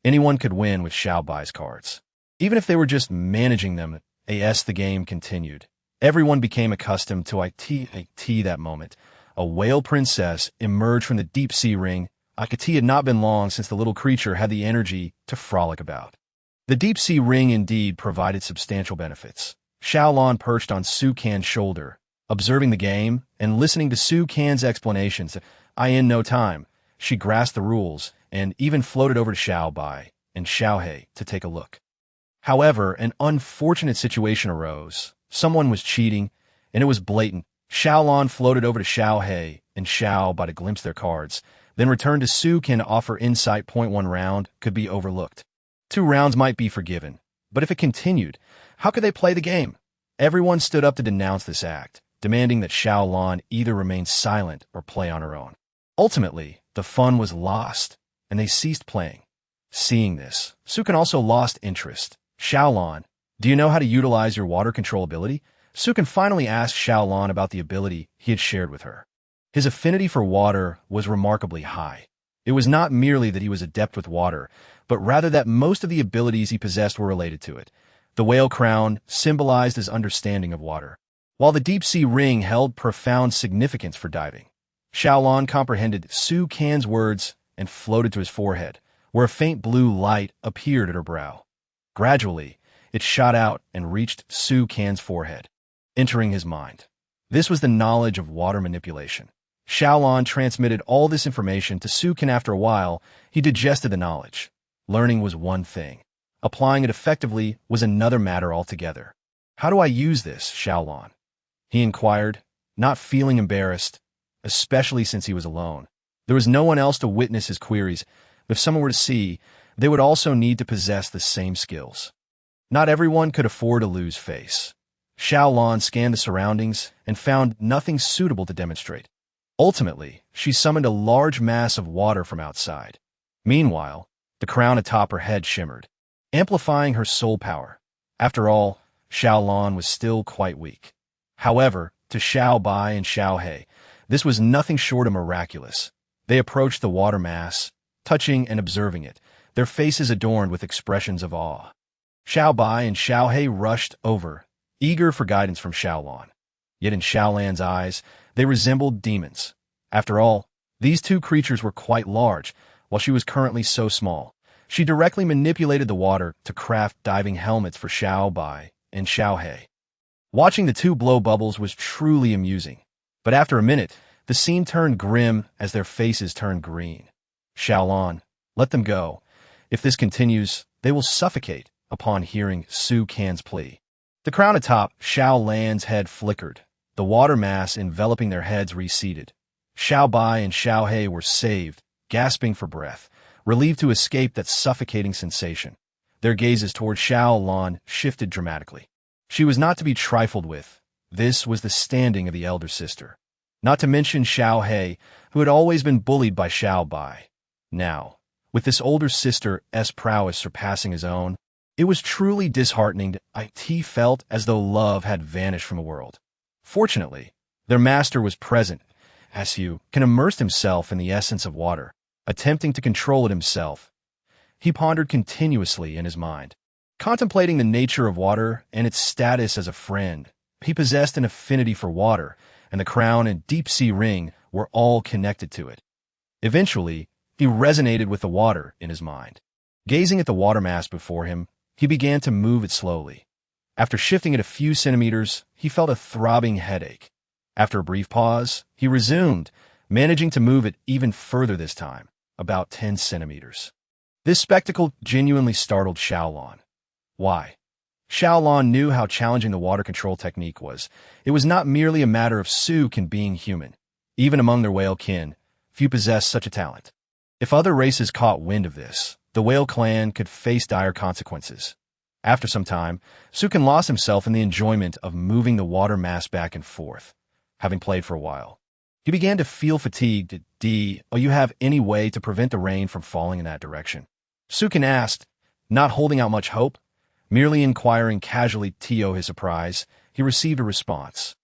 Anyone could win with Xiao Bai's cards. Even if they were just managing them, the game continued. Everyone became accustomed to it that moment. A whale princess emerged from the deep-sea ring. It had not been long since the little creature had the energy to frolic about. The deep-sea ring indeed provided substantial benefits. Xiaolan perched on Su Kan's shoulder, observing the game and listening to Su Kan's explanations. In no time, she grasped the rules and even floated over to Xiao Bai and Xiao He to take a look. However, an unfortunate situation arose. Someone was cheating, and it was blatant. Xiaolan floated over to Xiao He and Xiao Bai to glimpse their cards, then returned to Su Kan to offer insight. 1 round could be overlooked. 2 rounds might be forgiven, but if it continued, how could they play the game? Everyone stood up to denounce this act, demanding that Xiaolan either remain silent or play on her own. Ultimately, the fun was lost, and they ceased playing. Seeing this, Su Kan also lost interest. Xiaolan, do you know how to utilize your water control ability? Su Kan finally asked Xiaolan about the ability he had shared with her. His affinity for water was remarkably high. It was not merely that he was adept with water, but rather that most of the abilities he possessed were related to it. The whale crown symbolized his understanding of water, while the deep-sea ring held profound significance for diving. Xiaolan comprehended Su Kan's words and floated to his forehead, where a faint blue light appeared at her brow. Gradually, it shot out and reached Su Can's forehead, entering his mind. This was the knowledge of water manipulation. Xiaolon transmitted all this information to Su Can. After a while, he digested the knowledge. Learning was one thing. Applying it effectively was another matter altogether. How do I use this, Xiaolon? He inquired, not feeling embarrassed, especially since he was alone. There was no one else to witness his queries. If someone were to see, they would also need to possess the same skills. Not everyone could afford to lose face. Xiaolon scanned the surroundings and found nothing suitable to demonstrate. Ultimately, she summoned a large mass of water from outside. Meanwhile, the crown atop her head shimmered, amplifying her soul power. After all, Xiaolon was still quite weak. However, to Xiao Bai and Xiao He, this was nothing short of miraculous. They approached the water mass, touching and observing it, their faces adorned with expressions of awe. Xiao Bai and Xiao He rushed over, eager for guidance from Xiaolon. Yet in Xiaolan's eyes, they resembled demons. After all, these two creatures were quite large, while she was currently so small. She directly manipulated the water to craft diving helmets for Xiao Bai and Xiao He. Watching the two blow bubbles was truly amusing. But after a minute, the scene turned grim as their faces turned green. Xiaolon, let them go. If this continues, they will suffocate, upon hearing Su Can's plea. The crown atop Xiaolan's head flickered. The water mass enveloping their heads receded. Xiao Bai and Xiao He were saved, gasping for breath, relieved to escape that suffocating sensation. Their gazes toward Xiaolon shifted dramatically. She was not to be trifled with. This was the standing of the elder sister. Not to mention Xiao He, who had always been bullied by Xiao Bai. Now, with this older sister's prowess surpassing his own, it was truly disheartening. It felt as though love had vanished from the world. Fortunately, their master was present, as Su Can immersed himself in the essence of water, attempting to control it himself. He pondered continuously in his mind, contemplating the nature of water and its status as a friend. He possessed an affinity for water, and the crown and deep-sea ring were all connected to it. Eventually, he resonated with the water in his mind. Gazing at the water mass before him, he began to move it slowly. After shifting it a few centimeters, he felt a throbbing headache. After a brief pause, he resumed, managing to move it even further this time, about 10 centimeters. This spectacle genuinely startled Xiaolon. Why? Xiaolon knew how challenging the water control technique was. It was not merely a matter of Su Can being human. Even among their whale kin, few possessed such a talent. If other races caught wind of this, the whale clan could face dire consequences. After some time, Su Can lost himself in the enjoyment of moving the water mass back and forth. Having played for a while, he began to feel fatigued. Do you have any way to prevent the rain from falling in that direction? Su Can asked, not holding out much hope. Merely inquiring casually to his surprise, he received a response.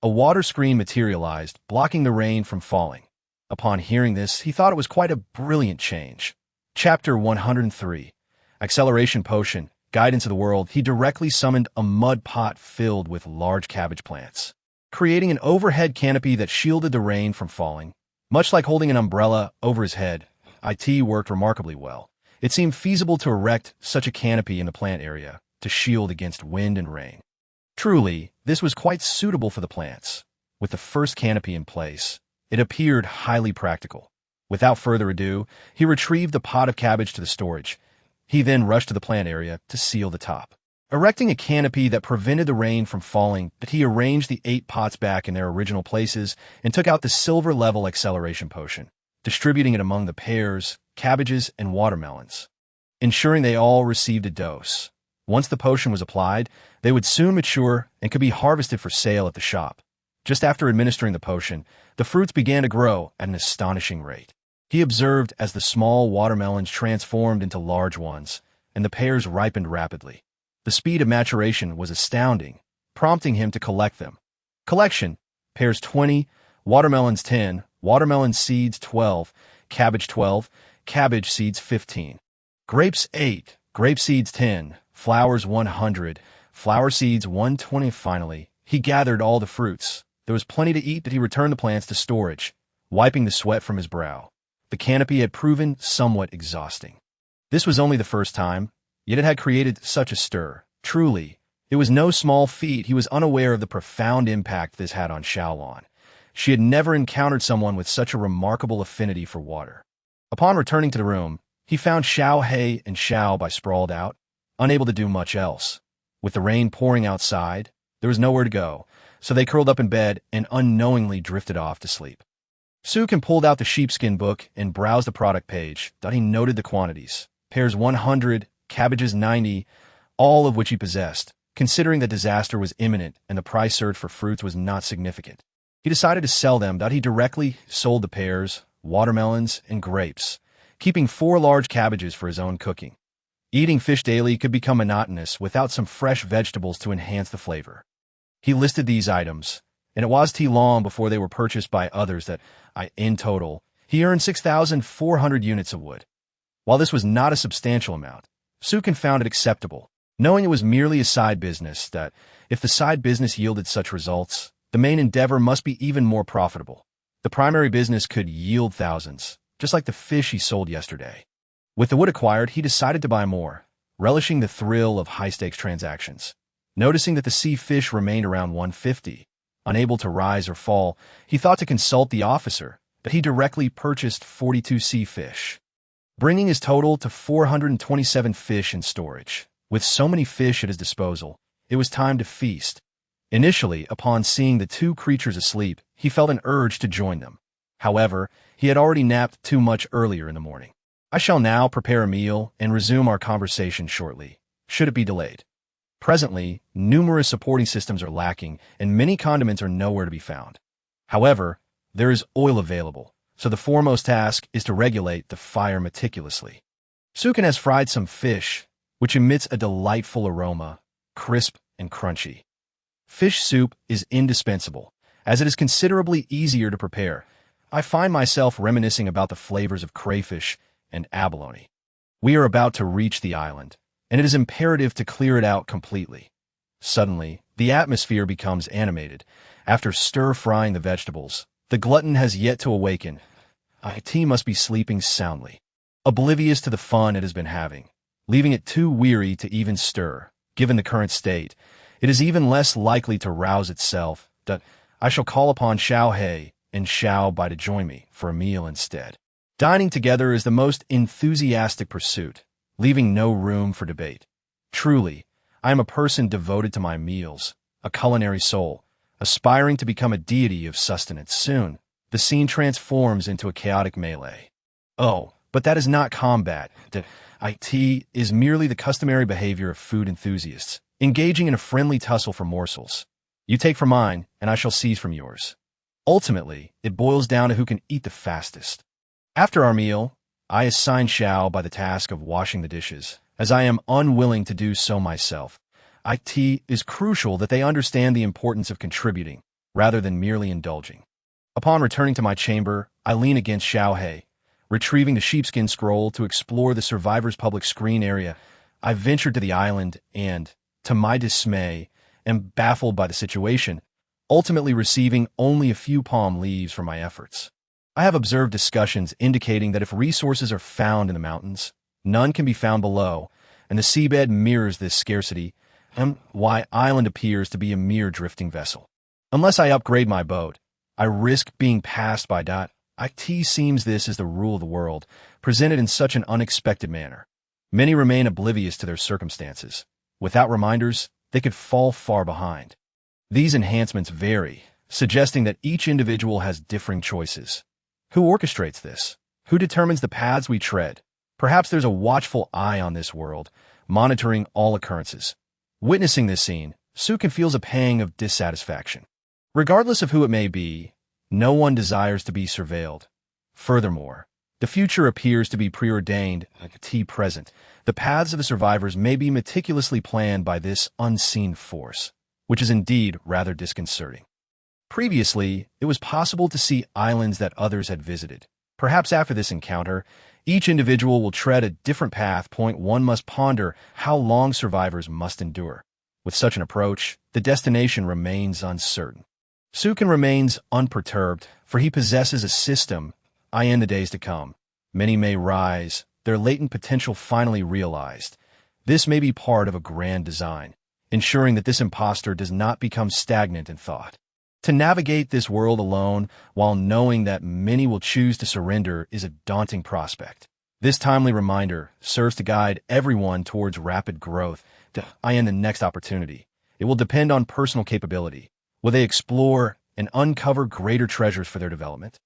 A water screen materialized, blocking the rain from falling. Upon hearing this, he thought it was quite a brilliant change. Chapter 103. Acceleration Potion, Guidance of the World. He directly summoned a mud pot filled with large cabbage plants, creating an overhead canopy that shielded the rain from falling. Much like holding an umbrella over his head, it worked remarkably well. It seemed feasible to erect such a canopy in the plant area to shield against wind and rain. Truly, this was quite suitable for the plants. With the first canopy in place, it appeared highly practical. Without further ado, he retrieved the pot of cabbage to the storage. He then rushed to the plant area to seal the top. Erecting a canopy that prevented the rain from falling, he arranged the 8 pots back in their original places and took out the silver-level acceleration potion, distributing it among the pears, cabbages, and watermelons, ensuring they all received a dose. Once the potion was applied, they would soon mature and could be harvested for sale at the shop. Just after administering the potion, the fruits began to grow at an astonishing rate. He observed as the small watermelons transformed into large ones, and the pears ripened rapidly. The speed of maturation was astounding, prompting him to collect them. Collection: pears 20, watermelons 10, watermelon seeds 12, cabbage 12, cabbage seeds 15, grapes 8, grape seeds 10, flowers 100, flower seeds 120. Finally, he gathered all the fruits. There was plenty to eat. He returned the plants to storage, wiping the sweat from his brow. The canopy had proven somewhat exhausting. This was only the first time, yet it had created such a stir. Truly, it was no small feat. He was unaware of the profound impact this had on Xiaolon. She had never encountered someone with such a remarkable affinity for water. Upon returning to the room, he found Xiao He and Xiao Bai sprawled out, unable to do much else. With the rain pouring outside, there was nowhere to go, so they curled up in bed and unknowingly drifted off to sleep. Sukin pulled out the sheepskin book and browsed the product page. He noted the quantities. Pears 100, cabbages 90, all of which he possessed, considering that disaster was imminent and the price surge for fruits was not significant. He decided to sell them. He directly sold the pears, watermelons, and grapes, keeping 4 large cabbages for his own cooking. Eating fish daily could become monotonous without some fresh vegetables to enhance the flavor. He listed these items, and it was long before they were purchased by others that, in total, he earned 6,400 units of wood. While this was not a substantial amount, Sukin found it acceptable, knowing it was merely a side business that, if the side business yielded such results, the main endeavor must be even more profitable. The primary business could yield thousands, just like the fish he sold yesterday. With the wood acquired, he decided to buy more, relishing the thrill of high-stakes transactions. Noticing that the sea fish remained around 150, unable to rise or fall, he thought to consult the officer, but he directly purchased 42 sea fish, bringing his total to 427 fish in storage. With so many fish at his disposal, it was time to feast. Initially, upon seeing the 2 creatures asleep, he felt an urge to join them. However, he had already napped too much earlier in the morning. I shall now prepare a meal and resume our conversation shortly, should it be delayed. Presently, numerous supporting systems are lacking, and many condiments are nowhere to be found. However, there is oil available, so the foremost task is to regulate the fire meticulously. Sukin has fried some fish, which emits a delightful aroma, crisp and crunchy. Fish soup is indispensable, as it is considerably easier to prepare. I find myself reminiscing about the flavors of crayfish and abalone. We are about to reach the island, and it is imperative to clear it out completely. Suddenly, the atmosphere becomes animated. After stir-frying the vegetables, the glutton has yet to awaken. IT must be sleeping soundly, oblivious to the fun it has been having, leaving it too weary to even stir. Given the current state, it is even less likely to rouse itself. I shall call upon Xiao He and Xiao Bai to join me for a meal instead. Dining together is the most enthusiastic pursuit, leaving no room for debate. Truly, I am a person devoted to my meals, a culinary soul, aspiring to become a deity of sustenance. Soon, the scene transforms into a chaotic melee. Oh, but that is not combat. IT is merely the customary behavior of food enthusiasts, engaging in a friendly tussle for morsels. You take from mine, and I shall seize from yours. Ultimately, it boils down to who can eat the fastest. After our meal, I assign Xiao Bai the task of washing the dishes, as I am unwilling to do so myself. IT is crucial that they understand the importance of contributing, rather than merely indulging. Upon returning to my chamber, I lean against Xiao He, retrieving the sheepskin scroll to explore the survivors' public screen area. I ventured to the island and, to my dismay, am baffled by the situation, ultimately receiving only a few palm leaves for my efforts. I have observed discussions indicating that if resources are found in the mountains, none can be found below, and the seabed mirrors this scarcity, and why island appears to be a mere drifting vessel. Unless I upgrade my boat, I risk being passed by IT seems this is the rule of the world, presented in such an unexpected manner. Many remain oblivious to their circumstances. Without reminders, they could fall far behind. These enhancements vary, suggesting that each individual has differing choices. Who orchestrates this? Who determines the paths we tread? Perhaps there's a watchful eye on this world, monitoring all occurrences. Witnessing this scene, Sukin feels a pang of dissatisfaction. Regardless of who it may be, no one desires to be surveilled. Furthermore, the future appears to be preordained, present. The paths of the survivors may be meticulously planned by this unseen force, which is indeed rather disconcerting. Previously, it was possible to see islands that others had visited. Perhaps after this encounter, each individual will tread a different path. One must ponder how long survivors must endure. With such an approach, the destination remains uncertain. Sukin remains unperturbed, for he possesses a system. In the days to come, many may rise, their latent potential finally realized. This may be part of a grand design, ensuring that this imposter does not become stagnant in thought. To navigate this world alone while knowing that many will choose to surrender is a daunting prospect. This timely reminder serves to guide everyone towards rapid growth to the next opportunity. It will depend on personal capability. Will they explore and uncover greater treasures for their development?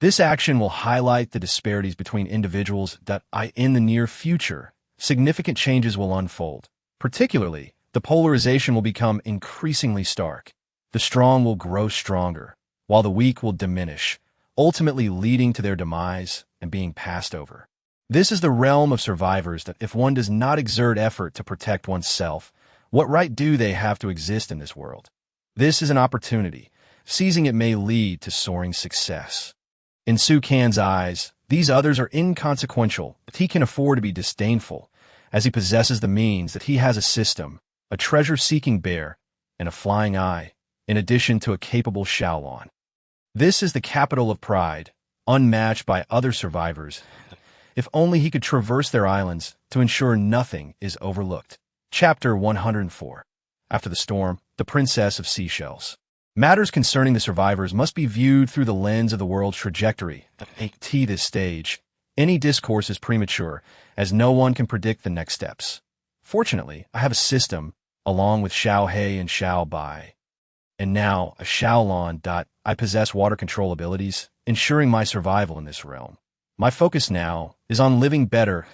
This action will highlight the disparities between individuals that in the near future, significant changes will unfold. Particularly, the polarization will become increasingly stark. The strong will grow stronger, while the weak will diminish, ultimately leading to their demise and being passed over. This is the realm of survivors that if one does not exert effort to protect oneself, what right do they have to exist in this world? This is an opportunity. Seizing it may lead to soaring success. In Su Kan's eyes, these others are inconsequential, but he can afford to be disdainful, as he possesses the means that he has a system, a treasure-seeking bear, and a flying eye, in addition to a capable Shaolon. This is the capital of pride, unmatched by other survivors. If only he could traverse their islands to ensure nothing is overlooked. Chapter 104. After the storm, the Princess of Seashells. Matters concerning the survivors must be viewed through the lens of the world's trajectory. At this stage, any discourse is premature, as no one can predict the next steps. Fortunately, I have a system, along with Xiao He and Xiao Bai. And now, a Shaolon. I possess water control abilities, ensuring my survival in this realm. My focus now is on living better.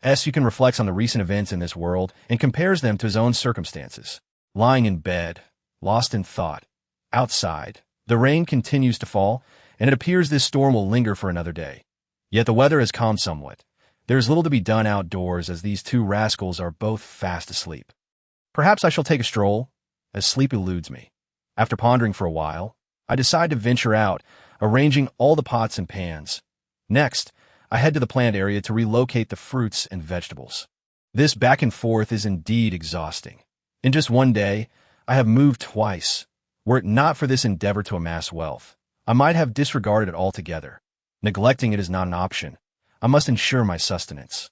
Sukin reflects on the recent events in this world and compares them to his own circumstances. Lying in bed, lost in thought. Outside, the rain continues to fall, and it appears this storm will linger for another day. Yet the weather has calmed somewhat. There is little to be done outdoors as these two rascals are both fast asleep. Perhaps I shall take a stroll, as sleep eludes me. After pondering for a while, I decide to venture out, arranging all the pots and pans. Next, I head to the plant area to relocate the fruits and vegetables. This back and forth is indeed exhausting. In just one day, I have moved twice. Were it not for this endeavor to amass wealth, I might have disregarded it altogether. Neglecting it is not an option. I must ensure my sustenance.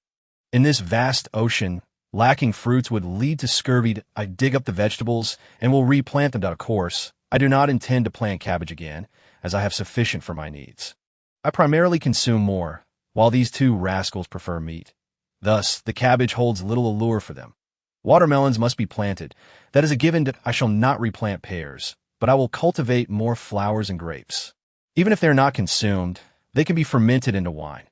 In this vast ocean, lacking fruits would lead to scurvy. I dig up the vegetables and will replant them. Of course, I do not intend to plant cabbage again, as I have sufficient for my needs. I primarily consume more, while these two rascals prefer meat. Thus, the cabbage holds little allure for them. Watermelons must be planted. That is a given. I shall not replant pears, but I will cultivate more flowers and grapes. Even if they are not consumed, they can be fermented into wine.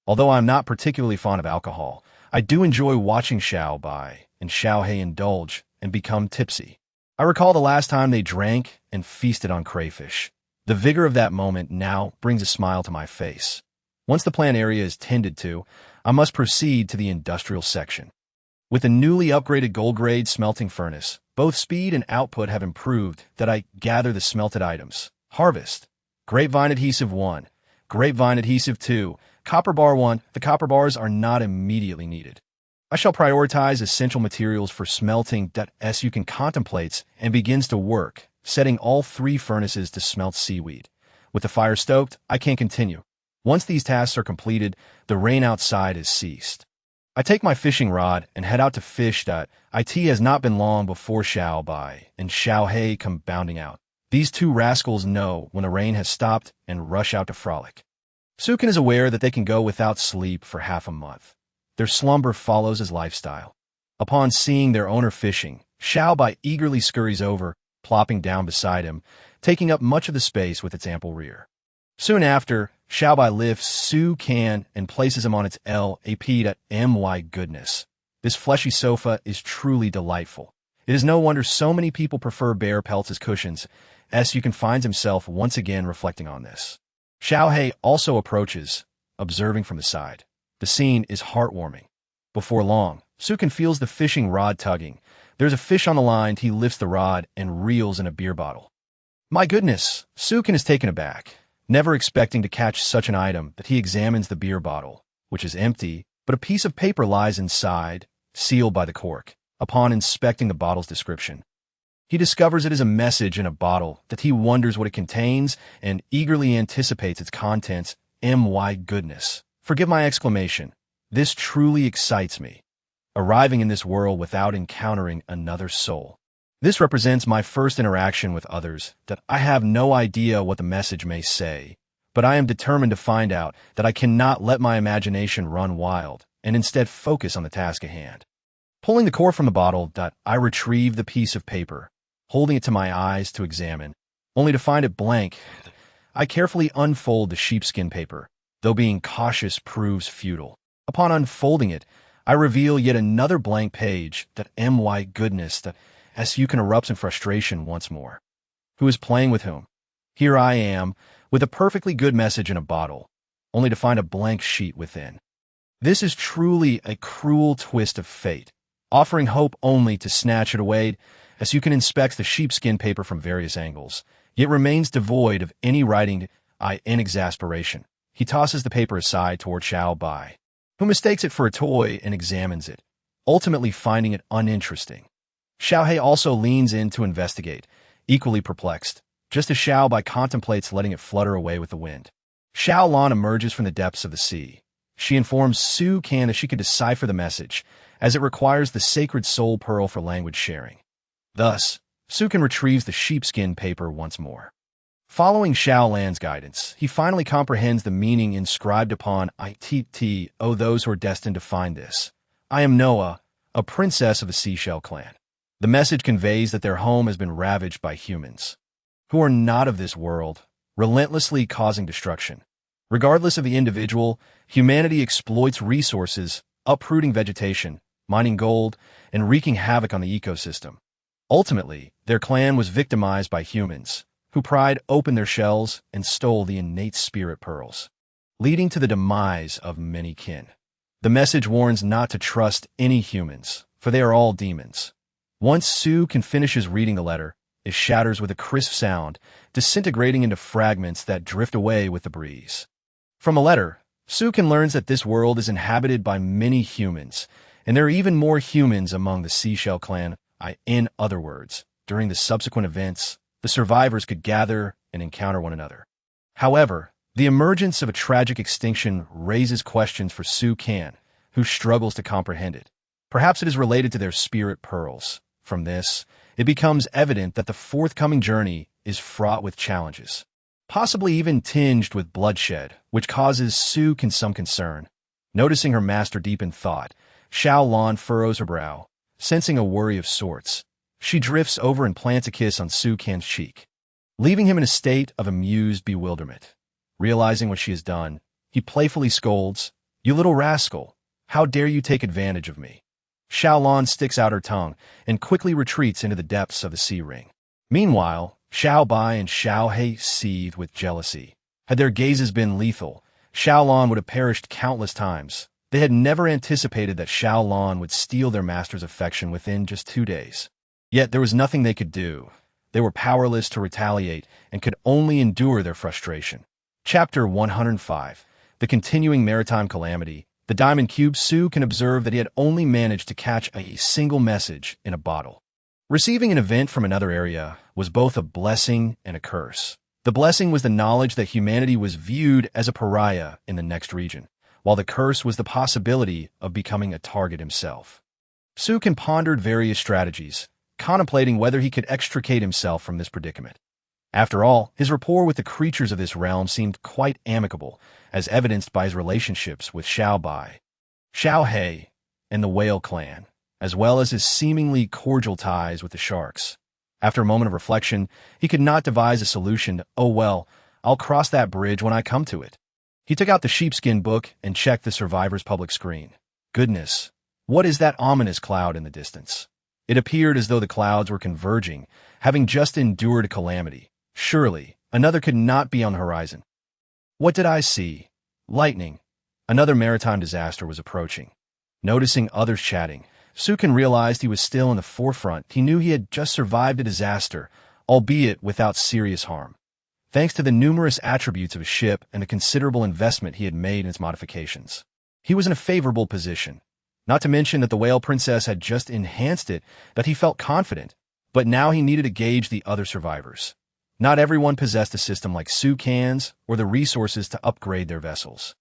Although I am not particularly fond of alcohol, I do enjoy watching Xiao Bai and Xiao He indulge and become tipsy. I recall the last time they drank and feasted on crayfish. The vigor of that moment now brings a smile to my face. Once the plant area is tended to, I must proceed to the industrial section. With the newly upgraded gold-grade smelting furnace, both speed and output have improved. That I gather the smelted items. Harvest. Grapevine adhesive 1. Grapevine adhesive 2. Copper bar 1. The copper bars are not immediately needed. I shall prioritize essential materials for smelting. Sukin contemplates and begins to work, setting all 3 furnaces to smelt seaweed. With the fire stoked, I can continue. Once these tasks are completed, the rain outside has ceased. I take my fishing rod and head out to fish. It has not been long before Xiao Bai and Xiao He come bounding out. These two rascals know when the rain has stopped and rush out to frolic. Sukin is aware that they can go without sleep for half a month. Their slumber follows his lifestyle. Upon seeing their owner fishing, Xiao Bai eagerly scurries over, plopping down beside him, taking up much of the space with its ample rear. Soon after, Xiao Bai lifts Su Kan and places him on its lap. My goodness. This fleshy sofa is truly delightful. It is no wonder so many people prefer bear pelts as cushions. Sukin finds himself once again reflecting on this. Xiao He also approaches, observing from the side. The scene is heartwarming. Before long, Sukin feels the fishing rod tugging. There's a fish on the line. He lifts the rod and reels in a beer bottle. My goodness, Sukin is taken aback. Never expecting to catch such an item, that he examines the beer bottle, which is empty, but a piece of paper lies inside, sealed by the cork. Upon inspecting the bottle's description, he discovers it is a message in a bottle. That he wonders what it contains and eagerly anticipates its contents. My goodness. Forgive my exclamation. This truly excites me, arriving in this world without encountering another soul. This represents my first interaction with others, that I have no idea what the message may say, but I am determined to find out, that I cannot let my imagination run wild, and instead focus on the task at hand. Pulling the cork from the bottle, I retrieve the piece of paper, holding it to my eyes to examine, only to find it blank. I carefully unfold the sheepskin paper, though being cautious proves futile. Upon unfolding it, I reveal yet another blank page. My goodness, Su can erupts in frustration once more. Who is playing with whom? Here I am, with a perfectly good message in a bottle, only to find a blank sheet within. This is truly a cruel twist of fate, offering hope only to snatch it away. Su can inspects the sheepskin paper from various angles, yet remains devoid of any writing. In exasperation, he tosses the paper aside toward Xiao Bai, who mistakes it for a toy and examines it, ultimately finding it uninteresting. Xiao He also leans in to investigate, equally perplexed, just as Xiao Bai contemplates letting it flutter away with the wind. Xiao Lan emerges from the depths of the sea. She informs Su Can that she can decipher the message, as it requires the sacred soul pearl for language sharing. Thus, Su Can retrieves the sheepskin paper once more. Following Xiao Lan's guidance, he finally comprehends the meaning inscribed upon it. Oh, those who are destined to find this. I am Noah, a princess of the seashell clan. The message conveys that their home has been ravaged by humans, who are not of this world, relentlessly causing destruction. Regardless of the individual, humanity exploits resources, uprooting vegetation, mining gold, and wreaking havoc on the ecosystem. Ultimately, their clan was victimized by humans, who pried open their shells and stole the innate spirit pearls, leading to the demise of many kin. The message warns not to trust any humans, for they are all demons. Once Su Can finishes reading the letter, it shatters with a crisp sound, disintegrating into fragments that drift away with the breeze. From a letter, Su Can learns that this world is inhabited by many humans, and there are even more humans among the Seashell clan. In other words, during the subsequent events, the survivors could gather and encounter one another. However, the emergence of a tragic extinction raises questions for Su Can, who struggles to comprehend it. Perhaps it is related to their spirit pearls. From this, it becomes evident that the forthcoming journey is fraught with challenges, possibly even tinged with bloodshed, which causes Su Can some concern. Noticing her master deep in thought, Xiao Lan furrows her brow, sensing a worry of sorts. She drifts over and plants a kiss on Su Can's cheek, leaving him in a state of amused bewilderment. Realizing what she has done, he playfully scolds, "You little rascal, how dare you take advantage of me?" Xiao Lan sticks out her tongue and quickly retreats into the depths of the sea ring. Meanwhile, Xiao Bai and Xiao He seethe with jealousy. Had their gazes been lethal, Xiao Lan would have perished countless times. They had never anticipated that Xiao Lan would steal their master's affection within just 2 days. Yet there was nothing they could do. They were powerless to retaliate and could only endure their frustration. Chapter 105. The Continuing Maritime Calamity. The Diamond Cube. Su can observe that he had only managed to catch a single message in a bottle. Receiving an event from another area was both a blessing and a curse. The blessing was the knowledge that humanity was viewed as a pariah in the next region, while the curse was the possibility of becoming a target himself. Su Can pondered various strategies, contemplating whether he could extricate himself from this predicament. After all, his rapport with the creatures of this realm seemed quite amicable, as evidenced by his relationships with Xiao Bai, Xiao He, and the Whale Clan, as well as his seemingly cordial ties with the sharks. After a moment of reflection, he could not devise a solution to, "Oh well, I'll cross that bridge when I come to it." He took out the sheepskin book and checked the survivor's public screen. Goodness, what is that ominous cloud in the distance? It appeared as though the clouds were converging, having just endured a calamity. Surely, another could not be on the horizon. What did I see? Lightning. Another maritime disaster was approaching. Noticing others chatting, Su Can realized he was still in the forefront. He knew he had just survived a disaster, albeit without serious harm, thanks to the numerous attributes of his ship and the considerable investment he had made in its modifications. He was in a favorable position. Not to mention that the Whale Princess had just enhanced it, that he felt confident, but now he needed to gauge the other survivors. Not everyone possessed a system like Su Can's or the resources to upgrade their vessels.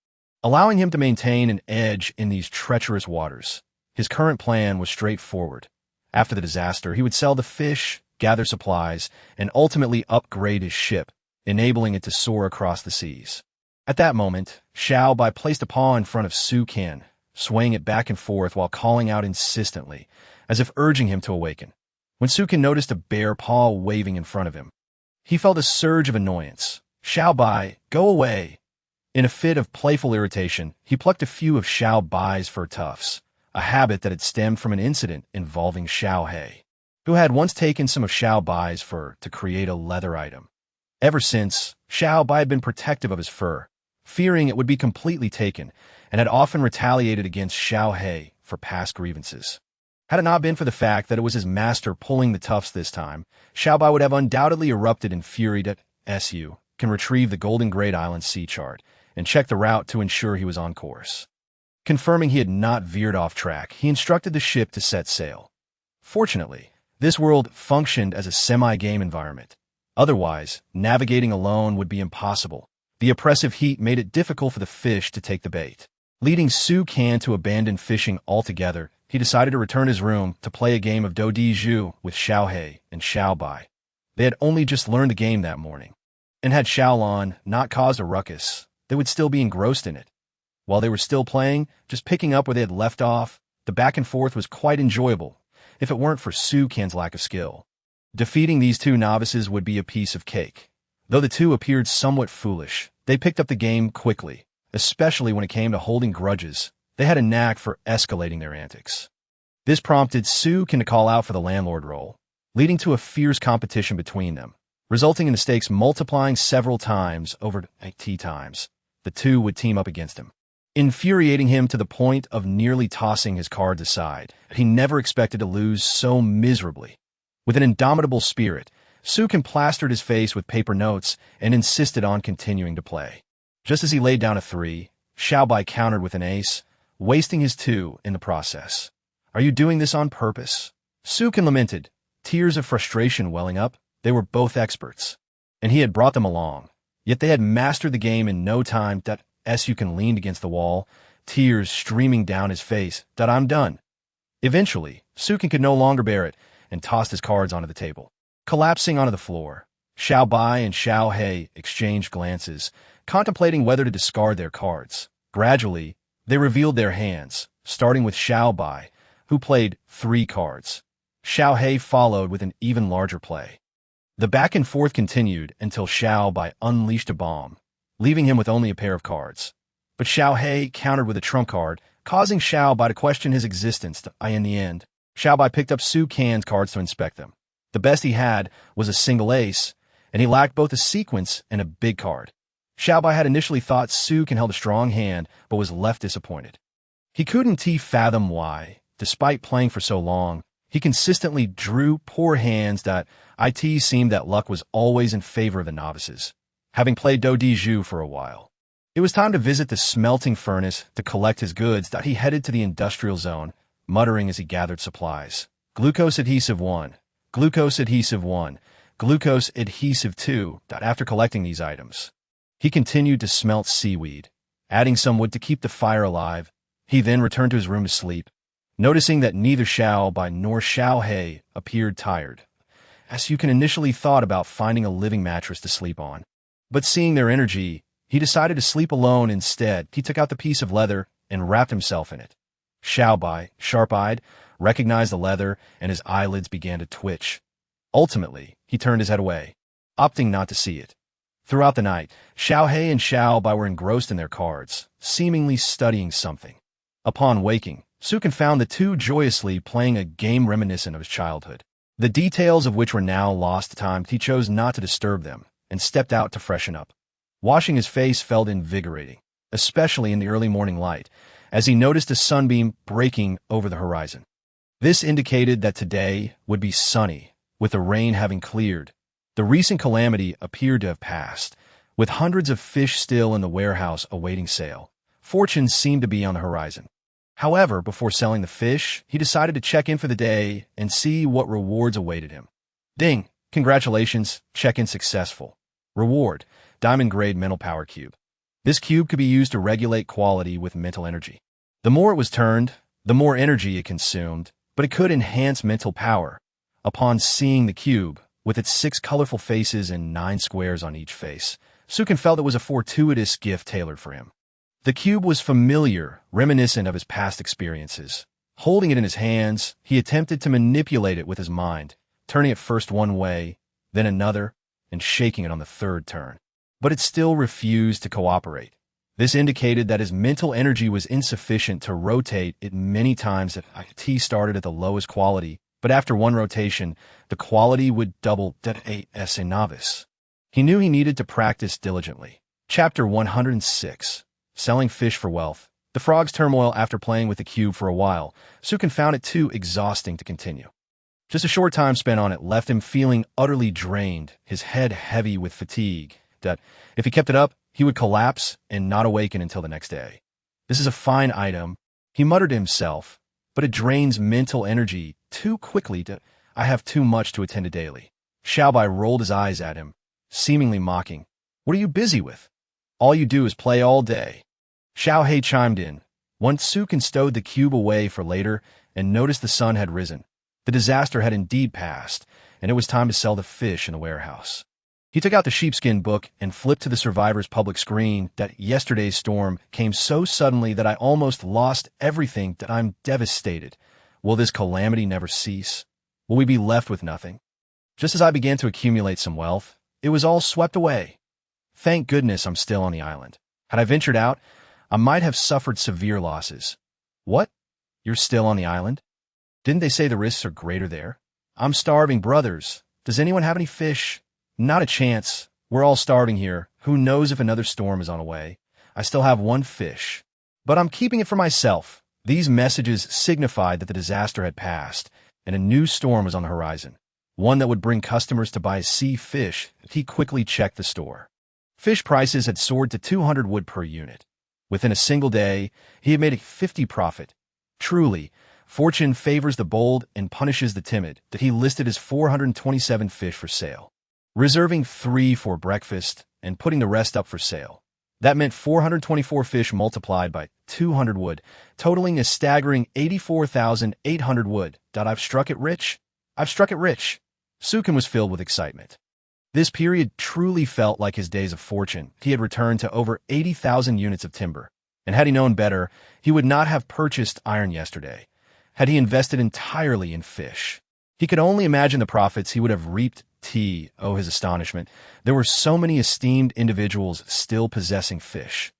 allowing him to maintain an edge in these treacherous waters. His current plan was straightforward. After the disaster, he would sell the fish, gather supplies, and ultimately upgrade his ship, enabling it to soar across the seas. At that moment, Xiao Bai placed a paw in front of Su Qian, swaying it back and forth while calling out insistently, as if urging him to awaken. When Su Qian noticed a bare paw waving in front of him, he felt a surge of annoyance. "Xiao Bai, go away!" In a fit of playful irritation, he plucked a few of Xiao Bai's fur tufts, a habit that had stemmed from an incident involving Xiao He, who had once taken some of Xiao Bai's fur to create a leather item. Ever since, Xiao Bai had been protective of his fur, fearing it would be completely taken, and had often retaliated against Xiao He for past grievances. Had it not been for the fact that it was his master pulling the tufts this time, Xiao Bai would have undoubtedly erupted in fury that Su can retrieve the Golden Great Island sea chart and check the route to ensure he was on course. Confirming he had not veered off track, he instructed the ship to set sail. Fortunately, this world functioned as a semi-game environment. Otherwise, navigating alone would be impossible. The oppressive heat made it difficult for the fish to take the bait. Leading Su Qian to abandon fishing altogether, he decided to return to his room to play a game of Do Di Zhu with Xiao He and Xiao Bai. They had only just learned the game that morning, and had Xiaolan not caused a ruckus, they would still be engrossed in it. While they were still playing, just picking up where they had left off, the back and forth was quite enjoyable, if it weren't for Su Qian's lack of skill. Defeating these two novices would be a piece of cake. Though the two appeared somewhat foolish, they picked up the game quickly, especially when it came to holding grudges. They had a knack for escalating their antics. This prompted Su Qian to call out for the landlord role, leading to a fierce competition between them, resulting in the stakes multiplying several times over tea times. The two would team up against him, infuriating him to the point of nearly tossing his cards aside. He never expected to lose so miserably. With an indomitable spirit, Su Qian plastered his face with paper notes and insisted on continuing to play. Just as he laid down a 3, Xiao Bai countered with an ace, wasting his 2 in the process. "Are you doing this on purpose?" Su Qian lamented, tears of frustration welling up. They were both experts, and he had brought them along. Yet they had mastered the game in no time. Su Qian leaned against the wall, tears streaming down his face. "I'm done." Eventually, Su Qian could no longer bear it and tossed his cards onto the table. Collapsing onto the floor, Xiao Bai and Xiao He exchanged glances, contemplating whether to discard their cards. Gradually, they revealed their hands, starting with Xiao Bai, who played 3 cards. Xiao He followed with an even larger play. The back and forth continued until Xiao Bai unleashed a bomb, leaving him with only a pair of cards. But Xiao He countered with a trump card, causing Xiao Bai to question his existence. In the end, Xiao Bai picked up Su Qian's cards to inspect them. The best he had was a single ace, and he lacked both a sequence and a big card. Xiao Bai had initially thought Su Qian held a strong hand, but was left disappointed. He couldn't fathom why, despite playing for so long, he consistently drew poor hands. It seemed that luck was always in favor of the novices. Having played Do Di Zhu for a while, it was time to visit the smelting furnace to collect his goods. He headed to the industrial zone, muttering as he gathered supplies. Glucose adhesive 1, glucose adhesive 1, glucose adhesive 2. After collecting these items, he continued to smelt seaweed, adding some wood to keep the fire alive. He then returned to his room to sleep, noticing that neither Xiao Bai nor Xiao He appeared tired. Su Qian initially thought about finding a living mattress to sleep on, but seeing their energy, he decided to sleep alone instead. He took out the piece of leather and wrapped himself in it. Xiao Bai, sharp-eyed, recognized the leather, and his eyelids began to twitch. Ultimately, he turned his head away, opting not to see it. Throughout the night, Xiao He and Xiao Bai were engrossed in their cards, seemingly studying something. Upon waking, Su Qian found the two joyously playing a game reminiscent of his childhood, the details of which were now lost to time. He chose not to disturb them and stepped out to freshen up. Washing his face felt invigorating, especially in the early morning light, as he noticed a sunbeam breaking over the horizon. This indicated that today would be sunny, with the rain having cleared. The recent calamity appeared to have passed, with hundreds of fish still in the warehouse awaiting sale. Fortune seemed to be on the horizon. However, before selling the fish, he decided to check in for the day and see what rewards awaited him. Ding! Congratulations, check-in successful. Reward, Diamond Grade Mental Power Cube. This cube could be used to regulate quality with mental energy. The more it was turned, the more energy it consumed, but it could enhance mental power. Upon seeing the cube, with its 6 colorful faces and 9 squares on each face, Sukin felt it was a fortuitous gift tailored for him. The cube was familiar, reminiscent of his past experiences. Holding it in his hands, he attempted to manipulate it with his mind, turning it first one way, then another, and shaking it on the third turn. But it still refused to cooperate. This indicated that his mental energy was insufficient to rotate it many times. That IT started at the lowest quality, but after one rotation, the quality would double as a novice. He knew he needed to practice diligently. Chapter 106. Selling Fish for Wealth. The frog's turmoil after playing with the cube for a while, Sukin found it too exhausting to continue. Just a short time spent on it left him feeling utterly drained, his head heavy with fatigue, that if he kept it up, he would collapse and not awaken until the next day. This is a fine item, he muttered to himself, but it drains mental energy too quickly I have too much to attend to daily. Xiaobai rolled his eyes at him, seemingly mocking. What are you busy with? All you do is play all day. Xiao He chimed in. Once Sukin stowed the cube away for later and noticed the sun had risen. The disaster had indeed passed, and it was time to sell the fish in the warehouse. He took out the sheepskin book and flipped to the survivor's public screen. That yesterday's storm came so suddenly that I almost lost everything. That I'm devastated. Will this calamity never cease? Will we be left with nothing? Just as I began to accumulate some wealth, it was all swept away. Thank goodness I'm still on the island. Had I ventured out, I might have suffered severe losses. What? You're still on the island? Didn't they say the risks are greater there? I'm starving, brothers. Does anyone have any fish? Not a chance. We're all starving here. Who knows if another storm is on the way? I still have 1 fish. But I'm keeping it for myself. These messages signified that the disaster had passed, and a new storm was on the horizon. One that would bring customers to buy sea fish. He quickly checked the store. Fish prices had soared to 200 wood per unit. Within a single day, he had made a 50 profit. Truly, fortune favors the bold and punishes the timid. That he listed his 427 fish for sale, reserving 3 for breakfast and putting the rest up for sale. That meant 424 fish multiplied by 200 wood, totaling a staggering 84,800 wood. I've struck it rich. I've struck it rich. Sukin was filled with excitement. This period truly felt like his days of fortune. He had returned to over 80,000 units of timber, and had he known better, he would not have purchased iron yesterday. Had he invested entirely in fish, he could only imagine the profits he would have reaped. His astonishment. There were so many esteemed individuals still possessing fish.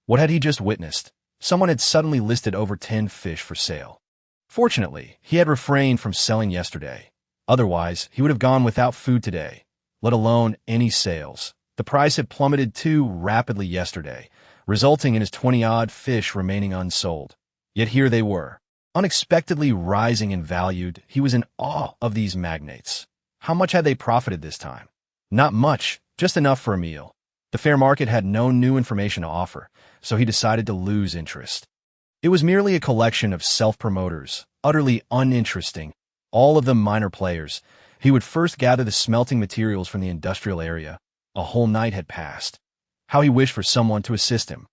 What had he just witnessed? Someone had suddenly listed over 10 fish for sale. Fortunately, he had refrained from selling yesterday. Otherwise, he would have gone without food today, let alone any sales. The price had plummeted too rapidly yesterday, resulting in his 20-odd fish remaining unsold. Yet here they were, unexpectedly rising in value. He was in awe of these magnates. How much had they profited this time? Not much, just enough for a meal. The fair market had no new information to offer, so he decided to lose interest. It was merely a collection of self-promoters, utterly uninteresting, all of them minor players. He would first gather the smelting materials from the industrial area. A whole night had passed. How he wished for someone to assist him.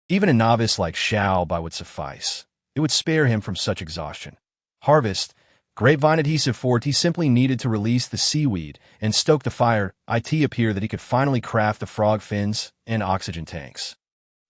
Even a novice like Xiaobai would suffice. It would spare him from such exhaustion. Harvest, grapevine adhesive for it. He simply needed to release the seaweed and stoke the fire. It appeared that he could finally craft the frog fins and oxygen tanks.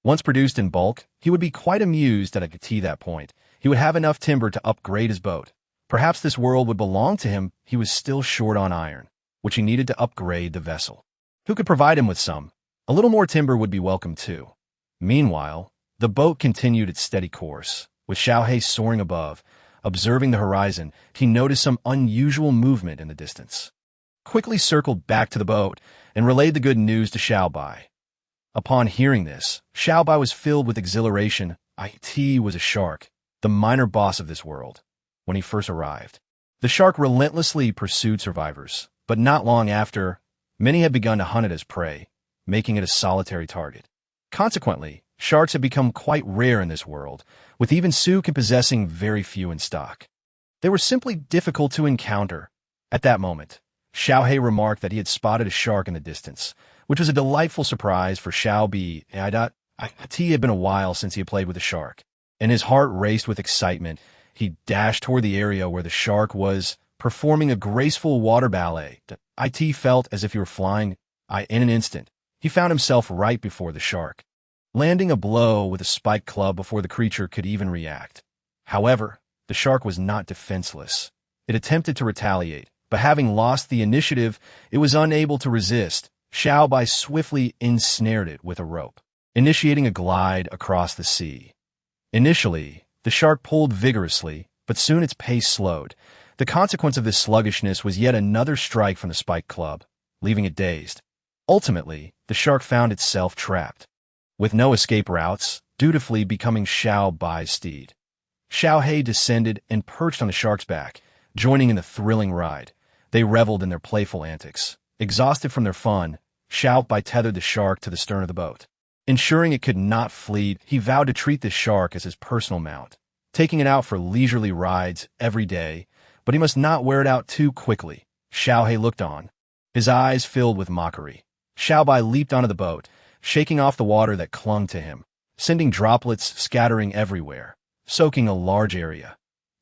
Once produced in bulk, he would be quite amused at that point. He would have enough timber to upgrade his boat. Perhaps this world would belong to him. He was still short on iron, which he needed to upgrade the vessel. Who could provide him with some? A little more timber would be welcome too. Meanwhile, the boat continued its steady course, with Xiao He soaring above. Observing the horizon, he noticed some unusual movement in the distance. Quickly circled back to the boat and relayed the good news to Xiaobai. Upon hearing this, Xiaobai was filled with exhilaration. It was a shark, the minor boss of this world. When he first arrived, the shark relentlessly pursued survivors, but not long after, many had begun to hunt it as prey, making it a solitary target. Consequently, sharks had become quite rare in this world, with even Sukin possessing very few in stock. They were simply difficult to encounter. At that moment, Xiao He remarked that he had spotted a shark in the distance, which was a delightful surprise for Xiao Bi. T had been a while since he had played with a shark, and his heart raced with excitement. He dashed toward the area where the shark was performing a graceful water ballet. It felt as if he were flying. In an instant, he found himself right before the shark, landing a blow with a spiked club before the creature could even react. However, the shark was not defenseless. It attempted to retaliate, but having lost the initiative, it was unable to resist. Xiao Bai swiftly ensnared it with a rope, initiating a glide across the sea. Initially, the shark pulled vigorously, but soon its pace slowed. The consequence of this sluggishness was yet another strike from the spiked club, leaving it dazed. Ultimately, the shark found itself trapped, with no escape routes, dutifully becoming Xiao Bai's steed. Xiao He descended and perched on the shark's back, joining in the thrilling ride. They reveled in their playful antics. Exhausted from their fun, Xiao Bai tethered the shark to the stern of the boat. Ensuring it could not flee, he vowed to treat this shark as his personal mount, taking it out for leisurely rides every day, but he must not wear it out too quickly. Xiao He looked on, his eyes filled with mockery. Xiao Bai leaped onto the boat, shaking off the water that clung to him, sending droplets scattering everywhere, soaking a large area.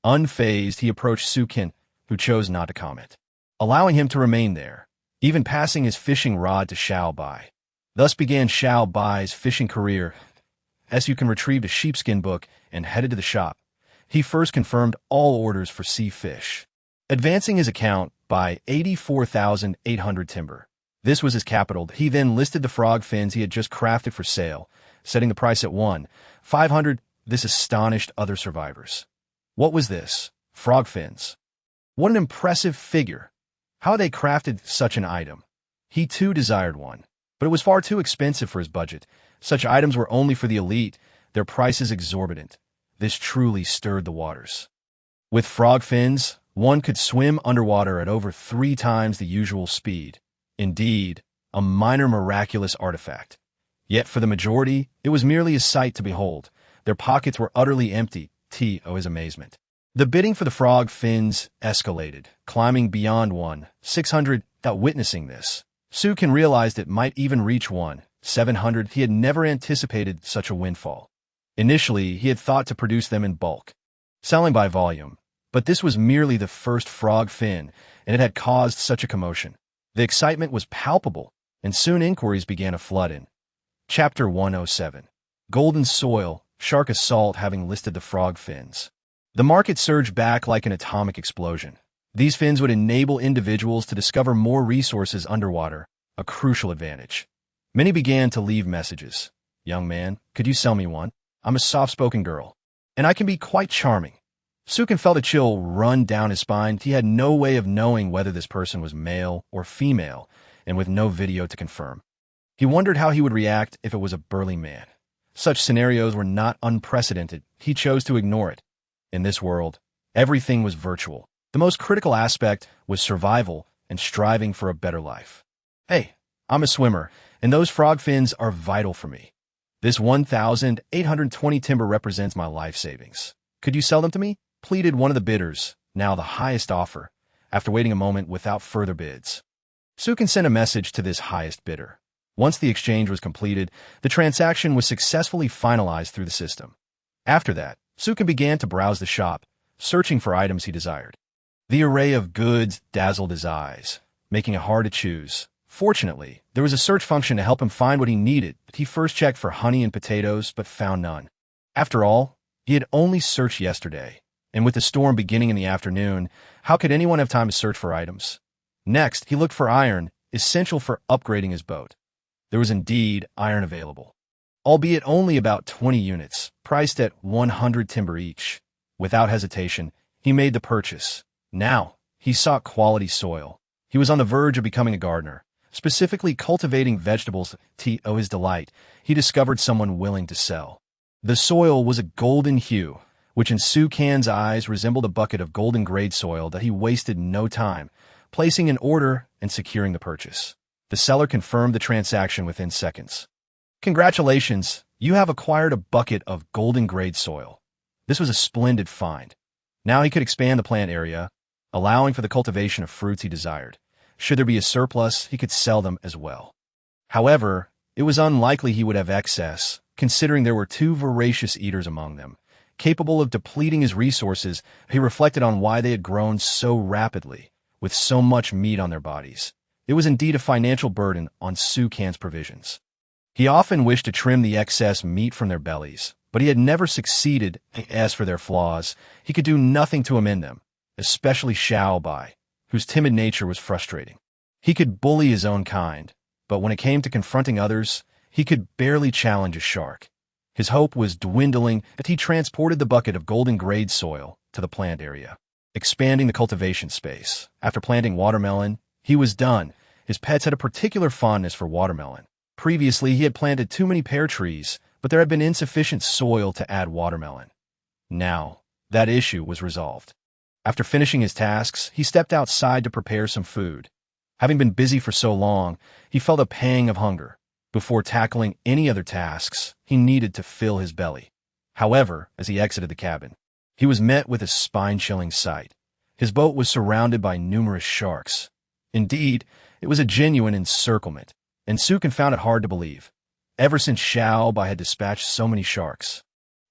Unfazed, he approached Su Qian, who chose not to comment, allowing him to remain there, even passing his fishing rod to Xiao Bai. Thus began Xiao Bai's fishing career. Su Qian retrieved a sheepskin book and headed to the shop. He first confirmed all orders for sea fish, advancing his account by 84,800 timber. This was his capital. He then listed the frog fins he had just crafted for sale, setting the price at 1,500. This astonished other survivors. What was this? Frog fins. What an impressive figure. How had they crafted such an item? He too desired one, but it was far too expensive for his budget. Such items were only for the elite, their prices exorbitant. This truly stirred the waters. With frog fins, one could swim underwater at over 3 times the usual speed. Indeed, a minor miraculous artifact. Yet for the majority, it was merely a sight to behold. Their pockets were utterly empty, to his amazement. The bidding for the frog fins escalated, climbing beyond 1,600. Witnessing this, Su Qian realized it might even reach 1,700. He had never anticipated such a windfall. Initially, he had thought to produce them in bulk, selling by volume, but this was merely the first frog fin, and it had caused such a commotion. The excitement was palpable, and soon inquiries began to flood in. Chapter 107. Golden Soil, Shark Assault. Having listed the frog fins, the market surged back like an atomic explosion. These fins would enable individuals to discover more resources underwater, a crucial advantage. Many began to leave messages. Young man, could you sell me one? I'm a soft-spoken girl, and I can be quite charming. Su Qian felt a chill run down his spine. He had no way of knowing whether this person was male or female, and with no video to confirm. He wondered how he would react if it was a burly man. Such scenarios were not unprecedented. He chose to ignore it. In this world, everything was virtual. The most critical aspect was survival and striving for a better life. Hey, I'm a swimmer, and those frog fins are vital for me. This 1,820 timber represents my life savings. Could you sell them to me? Pleaded one of the bidders, now the highest offer, after waiting a moment without further bids. Su Qian sent a message to this highest bidder. Once the exchange was completed, the transaction was successfully finalized through the system. After that, Su Qian began to browse the shop, searching for items he desired. The array of goods dazzled his eyes, making it hard to choose. Fortunately, there was a search function to help him find what he needed. He first checked for honey and potatoes, but found none. After all, he had only searched yesterday, and with the storm beginning in the afternoon, how could anyone have time to search for items? Next, he looked for iron, essential for upgrading his boat. There was indeed iron available, albeit only about 20 units, priced at 100 timber each. Without hesitation, he made the purchase. Now, he sought quality soil. He was on the verge of becoming a gardener, specifically cultivating vegetables. To his delight, he discovered someone willing to sell. The soil was a golden hue, which in Su Qian's eyes resembled a bucket of golden-grade soil that he wasted no time, placing an order and securing the purchase. The seller confirmed the transaction within seconds. Congratulations, you have acquired a bucket of golden-grade soil. This was a splendid find. Now he could expand the plant area, allowing for the cultivation of fruits he desired. Should there be a surplus, he could sell them as well. However, it was unlikely he would have excess, considering there were two voracious eaters among them, capable of depleting his resources. He reflected on why they had grown so rapidly, with so much meat on their bodies. It was indeed a financial burden on Sukan's provisions. He often wished to trim the excess meat from their bellies, but he had never succeeded. As for their flaws, he could do nothing to amend them, especially Xiao Bai, whose timid nature was frustrating. He could bully his own kind, but when it came to confronting others, he could barely challenge a shark. His hope was dwindling as he transported the bucket of golden-grade soil to the plant area, expanding the cultivation space. After planting watermelon, he was done. His pets had a particular fondness for watermelon. Previously, he had planted too many pear trees, but there had been insufficient soil to add watermelon. Now, that issue was resolved. After finishing his tasks, he stepped outside to prepare some food. Having been busy for so long, he felt a pang of hunger. Before tackling any other tasks, he needed to fill his belly. However, as he exited the cabin, he was met with a spine-chilling sight. His boat was surrounded by numerous sharks. Indeed, it was a genuine encirclement, and Sukan found it hard to believe. Ever since Xiao Bai had dispatched so many sharks,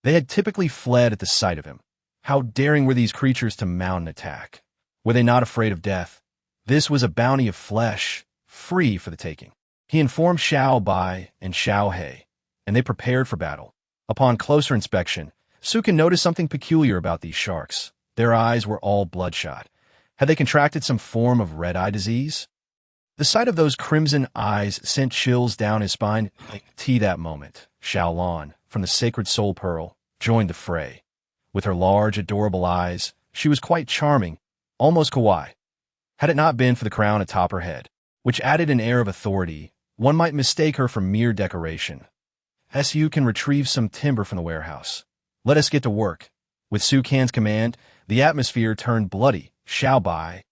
they had typically fled at the sight of him. How daring were these creatures to mount an attack? Were they not afraid of death? This was a bounty of flesh, free for the taking. He informed Xiao Bai and Xiao He, and they prepared for battle. Upon closer inspection, Sukan noticed something peculiar about these sharks. Their eyes were all bloodshot. Had they contracted some form of red-eye disease? The sight of those crimson eyes sent chills down his spine. That moment, Xiaolan, from the Sacred Soul Pearl, joined the fray. With her large, adorable eyes, she was quite charming, almost kawaii. Had it not been for the crown atop her head, which added an air of authority, one might mistake her for mere decoration. SU can retrieve some timber from the warehouse. Let us get to work. With Sukan's command, the atmosphere turned bloody. Xiao Bai,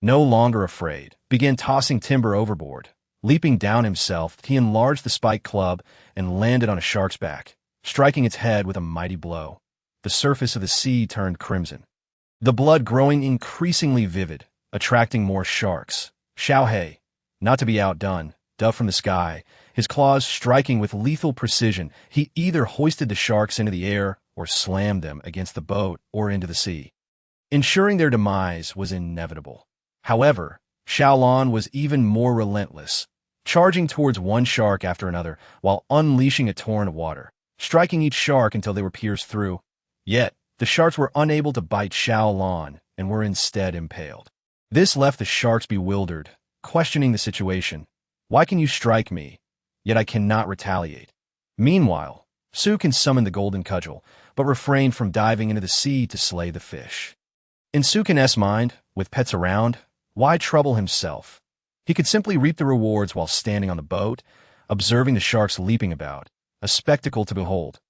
no longer afraid, began tossing timber overboard. Leaping down himself, he enlarged the spiked club and landed on a shark's back, striking its head with a mighty blow. The surface of the sea turned crimson, the blood growing increasingly vivid, attracting more sharks. Xiao He, not to be outdone, dove from the sky, his claws striking with lethal precision. He either hoisted the sharks into the air or slammed them against the boat or into the sea. Ensuring their demise was inevitable. However, Xiaolan was even more relentless, charging towards one shark after another while unleashing a torrent of water, striking each shark until they were pierced through. Yet, the sharks were unable to bite Xiaolan and were instead impaled. This left the sharks bewildered, questioning the situation. Why can you strike me, yet I cannot retaliate? Meanwhile, Sukan summoned the golden cudgel, but refrained from diving into the sea to slay the fish. In Sukan's mind, with pets around, why trouble himself? He could simply reap the rewards while standing on the boat, observing the sharks leaping about, a spectacle to behold,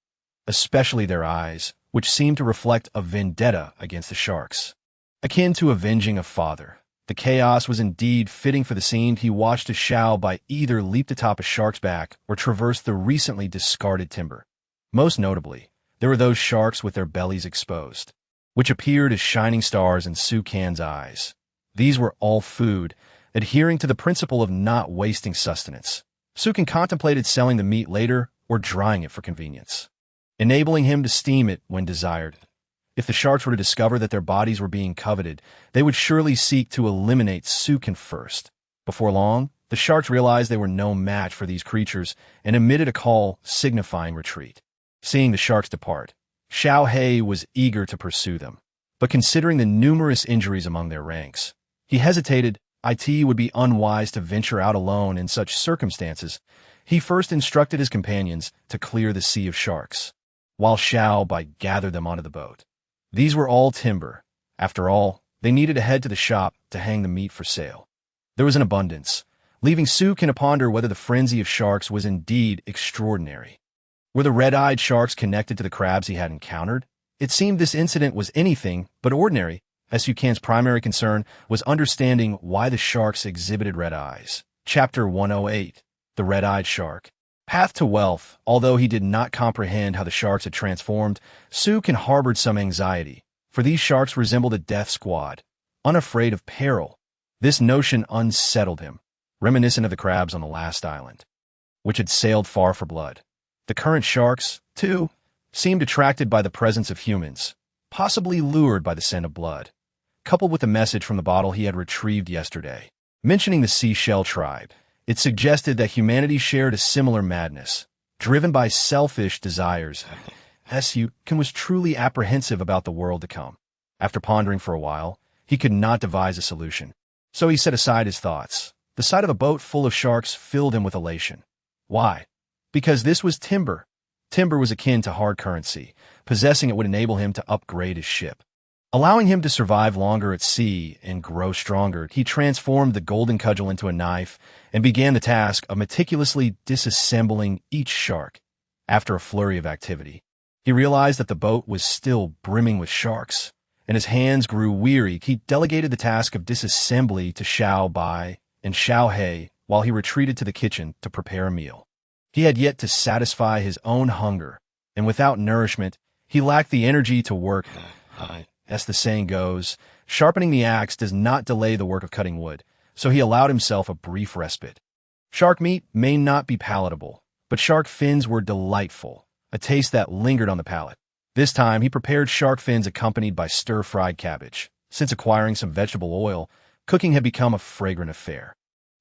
especially their eyes, which seemed to reflect a vendetta against the sharks. Akin to avenging a father, the chaos was indeed fitting for the scene. He watched as Xiao Bai either leaped atop a shark's back or traversed the recently discarded timber. Most notably, there were those sharks with their bellies exposed, which appeared as shining stars in Sukan's eyes. These were all food, adhering to the principle of not wasting sustenance. Sukan contemplated selling the meat later or drying it for convenience, enabling him to steam it when desired. If the sharks were to discover that their bodies were being coveted, they would surely seek to eliminate Sukan first. Before long, the sharks realized they were no match for these creatures and emitted a call signifying retreat. Seeing the sharks depart, Xiao He was eager to pursue them, but considering the numerous injuries among their ranks, he hesitated. It would be unwise to venture out alone in such circumstances. He first instructed his companions to clear the sea of sharks, while Xiao Bai gathered them onto the boat. These were all timber. After all, they needed to head to the shop to hang the meat for sale. There was an abundance, leaving Sukan to ponder whether the frenzy of sharks was indeed extraordinary. Were the red-eyed sharks connected to the crabs he had encountered? It seemed this incident was anything but ordinary, as Sukan's primary concern was understanding why the sharks exhibited red eyes. Chapter 108, The Red-Eyed Shark. Path to wealth. Although he did not comprehend how the sharks had transformed, Sukan harbored some anxiety, for these sharks resembled a death squad, unafraid of peril. This notion unsettled him, reminiscent of the crabs on the last island, which had sailed far for blood. The current sharks, too, seemed attracted by the presence of humans, possibly lured by the scent of blood, coupled with a message from the bottle he had retrieved yesterday. Mentioning the seashell tribe, it suggested that humanity shared a similar madness, driven by selfish desires. Ken was truly apprehensive about the world to come. After pondering for a while, he could not devise a solution. So he set aside his thoughts. The sight of a boat full of sharks filled him with elation. Why? Because this was timber. Timber was akin to hard currency. Possessing it would enable him to upgrade his ship. Allowing him to survive longer at sea and grow stronger, he transformed the golden cudgel into a knife and began the task of meticulously disassembling each shark. After a flurry of activity, he realized that the boat was still brimming with sharks, and his hands grew weary. He delegated the task of disassembly to Xiao Bai and Xiao He while he retreated to the kitchen to prepare a meal. He had yet to satisfy his own hunger, and without nourishment, he lacked the energy to work. As the saying goes, sharpening the axe does not delay the work of cutting wood, so he allowed himself a brief respite. Shark meat may not be palatable, but shark fins were delightful, a taste that lingered on the palate. This time, he prepared shark fins accompanied by stir-fried cabbage. Since acquiring some vegetable oil, cooking had become a fragrant affair.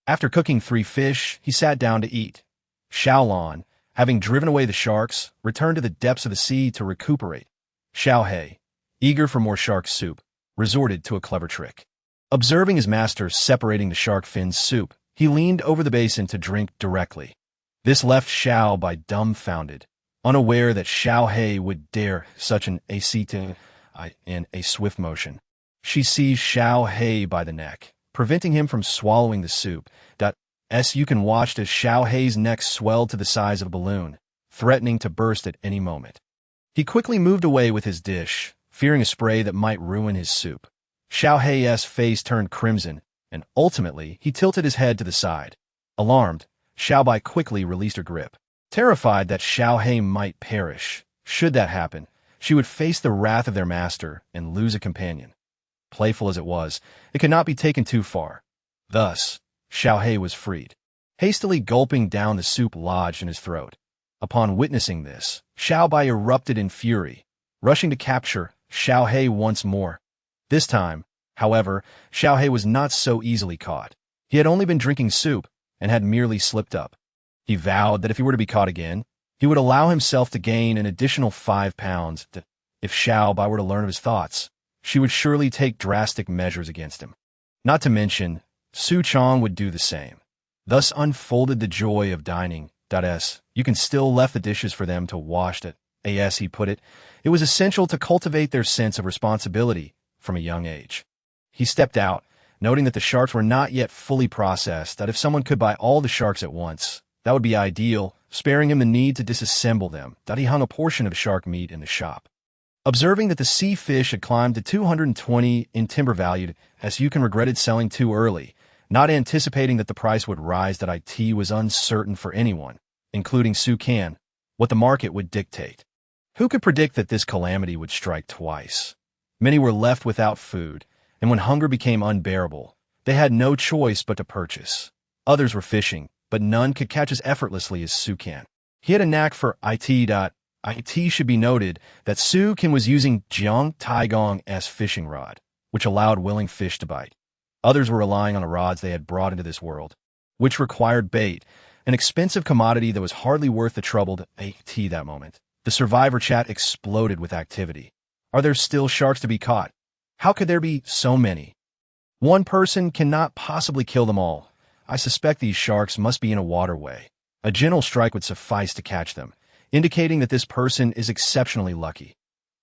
After cooking 3 fish, he sat down to eat. Xiaolon, having driven away the sharks, returned to the depths of the sea to recuperate. Xiao He, eager for more shark soup, resorted to a clever trick. Observing his master separating the shark fin soup, he leaned over the basin to drink directly. This left Xiao Bai dumbfounded, unaware that Xiao He would dare such an ascete in a swift motion. She seized Xiao He by the neck, preventing him from swallowing the soup. You can watch as Xiao He's neck swelled to the size of a balloon, threatening to burst at any moment. He quickly moved away with his dish, fearing a spray that might ruin his soup. Xiao He's face turned crimson, and ultimately he tilted his head to the side. Alarmed, Xiao Bai quickly released her grip. Terrified that Xiao He might perish, should that happen, she would face the wrath of their master and lose a companion. Playful as it was, it could not be taken too far. Thus, Xiao He was freed. Hastily gulping down the soup lodged in his throat. Upon witnessing this, Xiao Bai erupted in fury, rushing to capture Xiao He once more. This time, however, Xiao He was not so easily caught. He had only been drinking soup and had merely slipped up. He vowed that if he were to be caught again, he would allow himself to gain an additional 5 pounds. If Xiao Bai were to learn of his thoughts, she would surely take drastic measures against him. Not to mention, Su Chong would do the same. Thus unfolded the joy of dining. You can still left the dishes for them to wash. As he put it, it was essential to cultivate their sense of responsibility from a young age. He stepped out, noting that the sharks were not yet fully processed, that if someone could buy all the sharks at once, that would be ideal, sparing him the need to disassemble them. He hung a portion of shark meat in the shop. Observing that the sea fish had climbed to 220 in timber value, you can regretted selling too early, not anticipating that the price would rise. It was uncertain for anyone, including Su Can, what the market would dictate. Who could predict that this calamity would strike twice? Many were left without food, and when hunger became unbearable, they had no choice but to purchase. Others were fishing, but none could catch as effortlessly as Su Can. He had a knack for it. It should be noted that Su Can was using Jiang Taigong's fishing rod, which allowed willing fish to bite. Others were relying on the rods they had brought into this world, which required bait, an expensive commodity that was hardly worth the trouble to that moment. The survivor chat exploded with activity. Are there still sharks to be caught? How could there be so many? One person cannot possibly kill them all. I suspect these sharks must be in a waterway. A gentle strike would suffice to catch them, indicating that this person is exceptionally lucky.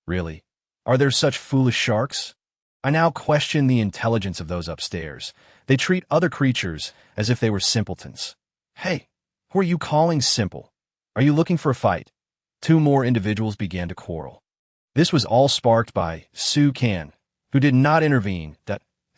Really? Are there such foolish sharks? I now question the intelligence of those upstairs. They treat other creatures as if they were simpletons. Hey, who are you calling simple? Are you looking for a fight? 2 more individuals began to quarrel. This was all sparked by Su Can, who did not intervene.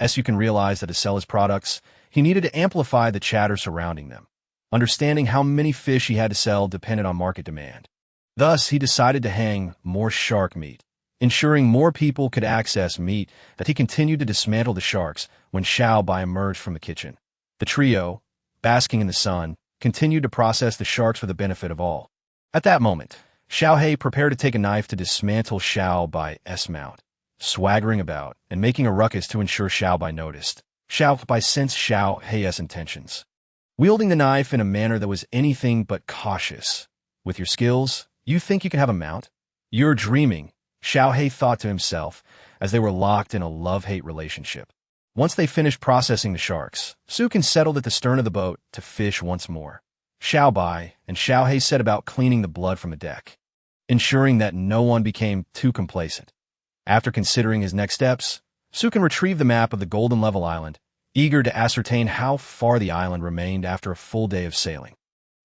You can realize that to sell his products, he needed to amplify the chatter surrounding them. Understanding how many fish he had to sell depended on market demand. Thus, he decided to hang more shark meat, ensuring more people could access meat. He continued to dismantle the sharks when Xiao Bai emerged from the kitchen. The trio, basking in the sun, continued to process the sharks for the benefit of all. At that moment, Xiao He prepared to take a knife to dismantle Xiao Bai's mount, swaggering about and making a ruckus to ensure Xiao Bai noticed. Xiao Bai sensed Xiao He's intentions, wielding the knife in a manner that was anything but cautious. With your skills, you think you can have a mount? You're dreaming, Xiao He thought to himself as they were locked in a love-hate relationship. Once they finished processing the sharks, Sukin settled at the stern of the boat to fish once more. Xiao Bai and Xiao He set about cleaning the blood from the deck, ensuring that no one became too complacent. After considering his next steps, Sukin retrieved the map of the Golden Level Island, eager to ascertain how far the island remained after a full day of sailing.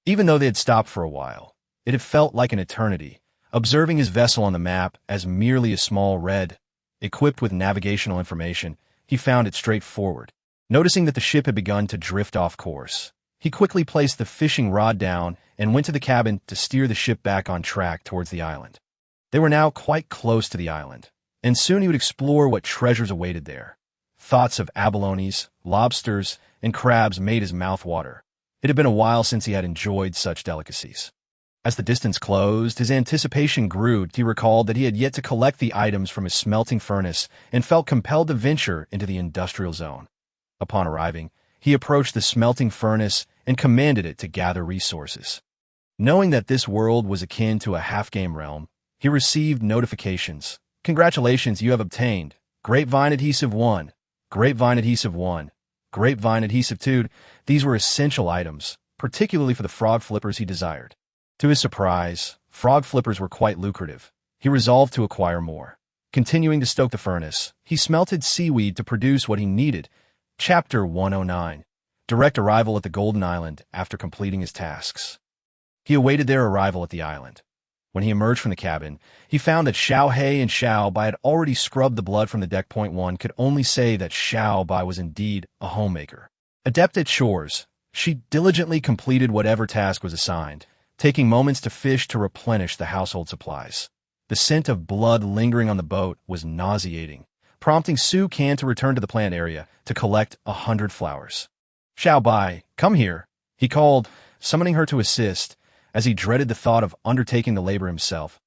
Even though they had stopped for a while, it had felt like an eternity, observing his vessel on the map as merely a small red. Equipped with navigational information, he found it straightforward. Noticing that the ship had begun to drift off course, he quickly placed the fishing rod down and went to the cabin to steer the ship back on track towards the island. They were now quite close to the island, and soon he would explore what treasures awaited there. Thoughts of abalones, lobsters, and crabs made his mouth water. It had been a while since he had enjoyed such delicacies. As the distance closed, his anticipation grew. He recalled that he had yet to collect the items from his smelting furnace and felt compelled to venture into the industrial zone. Upon arriving, he approached the smelting furnace and commanded it to gather resources. Knowing that this world was akin to a half-game realm, he received notifications. Congratulations, you have obtained Grapevine Adhesive 1, Grapevine Adhesive 1, Grapevine Adhesive 2. These were essential items, particularly for the frog flippers he desired. To his surprise, frog flippers were quite lucrative. He resolved to acquire more. Continuing to stoke the furnace, he smelted seaweed to produce what he needed. Chapter 109. Direct arrival at the Golden Island after completing his tasks. He awaited their arrival at the island. When he emerged from the cabin, he found that Xiao He and Xiao Bai had already scrubbed the blood from the deck. One could only say that Xiao Bai was indeed a homemaker. Adept at chores, she diligently completed whatever task was assigned, taking moments to fish to replenish the household supplies. The scent of blood lingering on the boat was nauseating, prompting Su Can to return to the plant area to collect 100 flowers. Xiao Bai, come here, he called, summoning her to assist, as he dreaded the thought of undertaking the labor himself.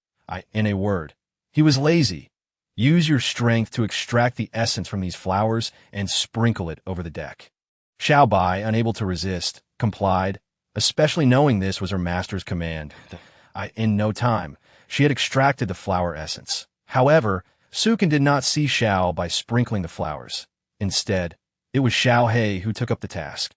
In a word, he was lazy. Use your strength to extract the essence from these flowers and sprinkle it over the deck. Xiao Bai, unable to resist, complied, especially knowing this was her master's command. In no time, she had extracted the flower essence. However, Sukin did not see Xiao Bai sprinkling the flowers. Instead, it was Xiao He who took up the task.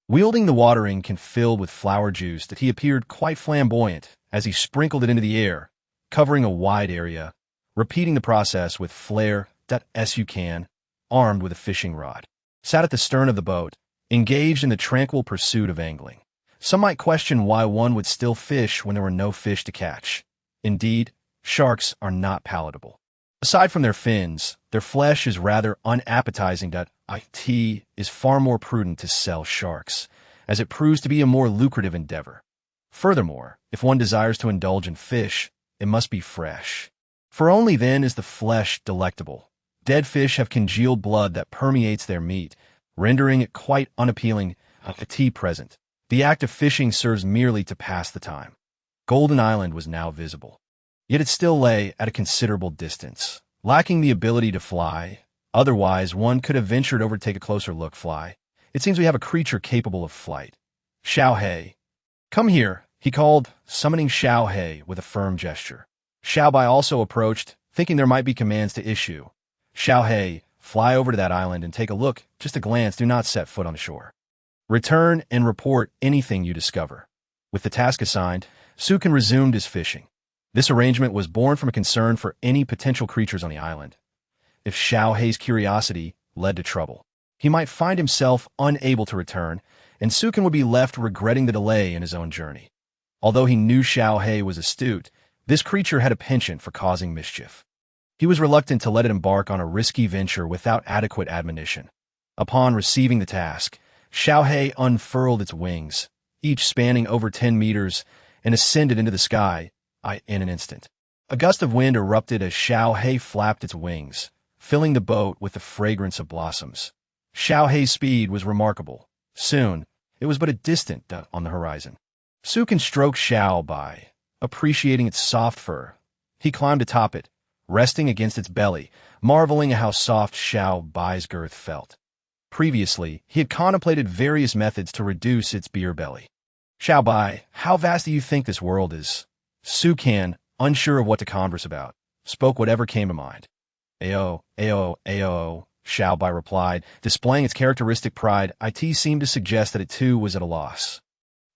Wielding the watering can filled with flower juice, that he appeared quite flamboyant as he sprinkled it into the air, covering a wide area, repeating the process with flair.S. You can, armed with a fishing rod, sat at the stern of the boat, engaged in the tranquil pursuit of angling. Some might question why one would still fish when there were no fish to catch. Indeed, sharks are not palatable. Aside from their fins, their flesh is rather unappetizing. It is far more prudent to sell sharks, as it proves to be a more lucrative endeavor. Furthermore, if one desires to indulge in fish, it must be fresh, for only then is the flesh delectable. Dead fish have congealed blood that permeates their meat, rendering it quite unappealing at present. The act of fishing serves merely to pass the time. Golden Island was now visible, yet it still lay at a considerable distance, lacking the ability to fly. Otherwise, one could have ventured over to take a closer look. Fly. It seems we have a creature capable of flight. Xiao He, come here, he called, summoning Xiao He with a firm gesture. Xiao Bai also approached, thinking there might be commands to issue. Xiao He, fly over to that island and take a look. Just a glance, do not set foot on the shore. Return and report anything you discover. With the task assigned, Sukin resumed his fishing. This arrangement was born from a concern for any potential creatures on the island. If Xiao He's curiosity led to trouble, he might find himself unable to return, and Sukin would be left regretting the delay in his own journey. Although he knew Xiao He was astute, this creature had a penchant for causing mischief. He was reluctant to let it embark on a risky venture without adequate admonition. Upon receiving the task, Xiao He unfurled its wings, each spanning over 10 meters, and ascended into the sky in an instant. A gust of wind erupted as Xiao He flapped its wings, filling the boat with the fragrance of blossoms. Xiao He's speed was remarkable. Soon, it was but a distant dot on the horizon. Sukin stroked Xiao Bai, appreciating its soft fur. He climbed atop it, resting against its belly, marveling at how soft Xiao Bai's girth felt. Previously, he had contemplated various methods to reduce its beer belly. Xiao Bai, how vast do you think this world is? Su Can, unsure of what to converse about, spoke whatever came to mind. Ao, Xiao Bai replied, displaying its characteristic pride. It seemed to suggest that it too was at a loss.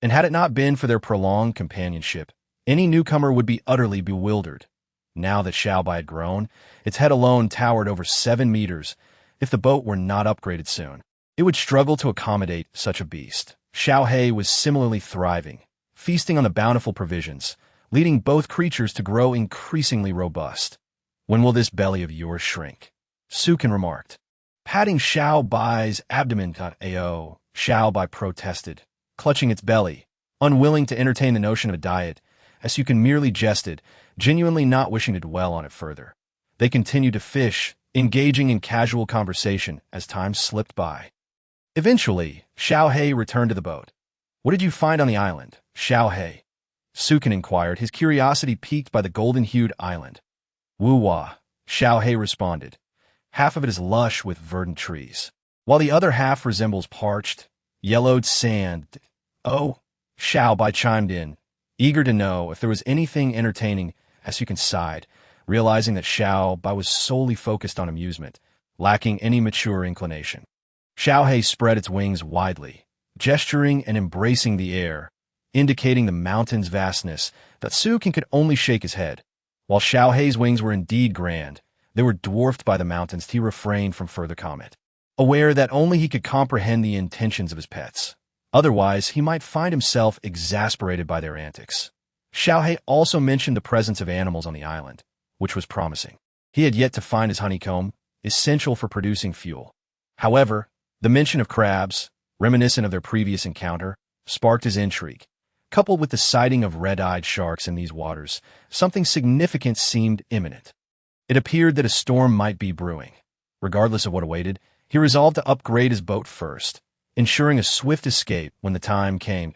And had it not been for their prolonged companionship, any newcomer would be utterly bewildered. Now that Xiao Bai had grown, its head alone towered over 7 meters. If the boat were not upgraded soon, it would struggle to accommodate such a beast. Xiao He was similarly thriving, feasting on the bountiful provisions, leading both creatures to grow increasingly robust. When will this belly of yours shrink? Su Can remarked, patting Xiao Bai's abdomen. Xiao Bai protested, clutching its belly, unwilling to entertain the notion of a diet. Su Can merely jested, genuinely not wishing to dwell on it further. They continued to fish, engaging in casual conversation as time slipped by. Eventually, Xiao He returned to the boat. What did you find on the island, Xiao He? Su Can inquired, his curiosity piqued by the golden-hued island. Wu-wah, Xiao He responded. Half of it is lush with verdant trees, while the other half resembles parched, yellowed sand. Oh, Xiao Bai chimed in, eager to know if there was anything entertaining. Su Can sighed, realizing that Xiao Bai was solely focused on amusement, lacking any mature inclination. Xiao He spread its wings widely, gesturing and embracing the air, indicating the mountain's vastness. That Su Can could only shake his head. While Xiao He's wings were indeed grand, they were dwarfed by the mountains. He refrained from further comment, aware that only he could comprehend the intentions of his pets. Otherwise, he might find himself exasperated by their antics. Xiao He also mentioned the presence of animals on the island, which was promising. He had yet to find his honeycomb, essential for producing fuel. However, the mention of crabs, reminiscent of their previous encounter, sparked his intrigue. Coupled with the sighting of red-eyed sharks in these waters, something significant seemed imminent. It appeared that a storm might be brewing. Regardless of what awaited, he resolved to upgrade his boat first, ensuring a swift escape when the time came.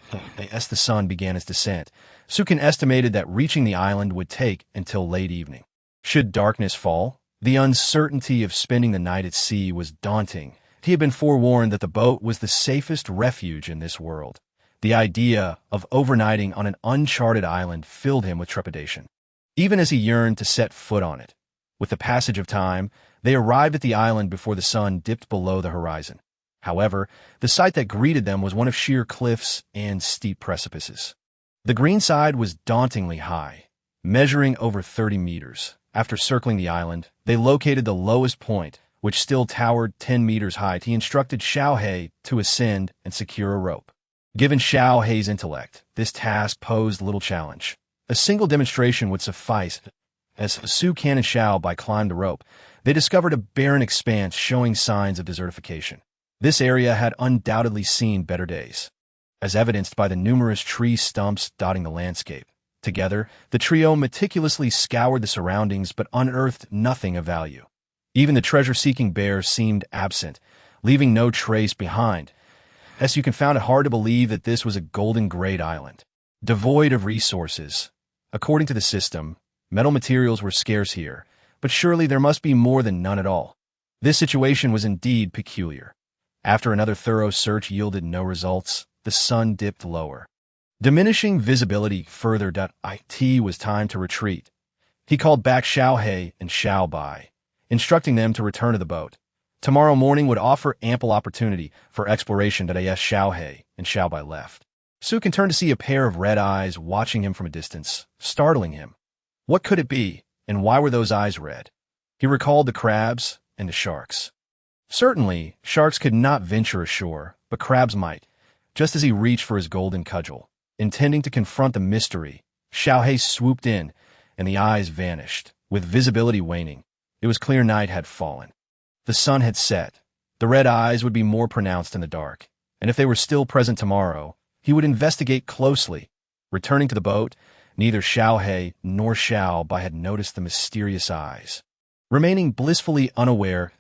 As the sun began its descent, Su Can estimated that reaching the island would take until late evening. Should darkness fall, the uncertainty of spending the night at sea was daunting. He had been forewarned that the boat was the safest refuge in this world. The idea of overnighting on an uncharted island filled him with trepidation, even as he yearned to set foot on it. With the passage of time, they arrived at the island before the sun dipped below the horizon. However, the sight that greeted them was one of sheer cliffs and steep precipices. The green side was dauntingly high, measuring over 30 meters. After circling the island, they located the lowest point, which still towered 10 meters high. He instructed Xiao He to ascend and secure a rope. Given Xiao He's intellect, this task posed little challenge. A single demonstration would suffice. As Su Can and Xiao Bai climbed the rope, they discovered a barren expanse showing signs of desertification. This area had undoubtedly seen better days, as evidenced by the numerous tree stumps dotting the landscape. Together, the trio meticulously scoured the surroundings but unearthed nothing of value. Even the treasure-seeking bear seemed absent, leaving no trace behind. Su Can found it hard to believe that this was a golden-grayed island, devoid of resources. According to the system, metal materials were scarce here, but surely there must be more than none at all. This situation was indeed peculiar. After another thorough search yielded no results, the sun dipped lower, diminishing visibility further. It was time to retreat. He called back Xiao He and Xiao Bai, instructing them to return to the boat. Tomorrow morning would offer ample opportunity for exploration. As Xiao He and Xiao Bai left, Su Can turned to see a pair of red eyes watching him from a distance, startling him. What could it be, and why were those eyes red? He recalled the crabs and the sharks. Certainly, sharks could not venture ashore, but crabs might. Just as he reached for his golden cudgel, intending to confront the mystery, Xiao He swooped in, and the eyes vanished, with visibility waning. It was clear night had fallen. The sun had set. The red eyes would be more pronounced in the dark, and if they were still present tomorrow, he would investigate closely. Returning to the boat, neither Xiao He nor Xiao Bai had noticed the mysterious eyes. Remaining blissfully unaware,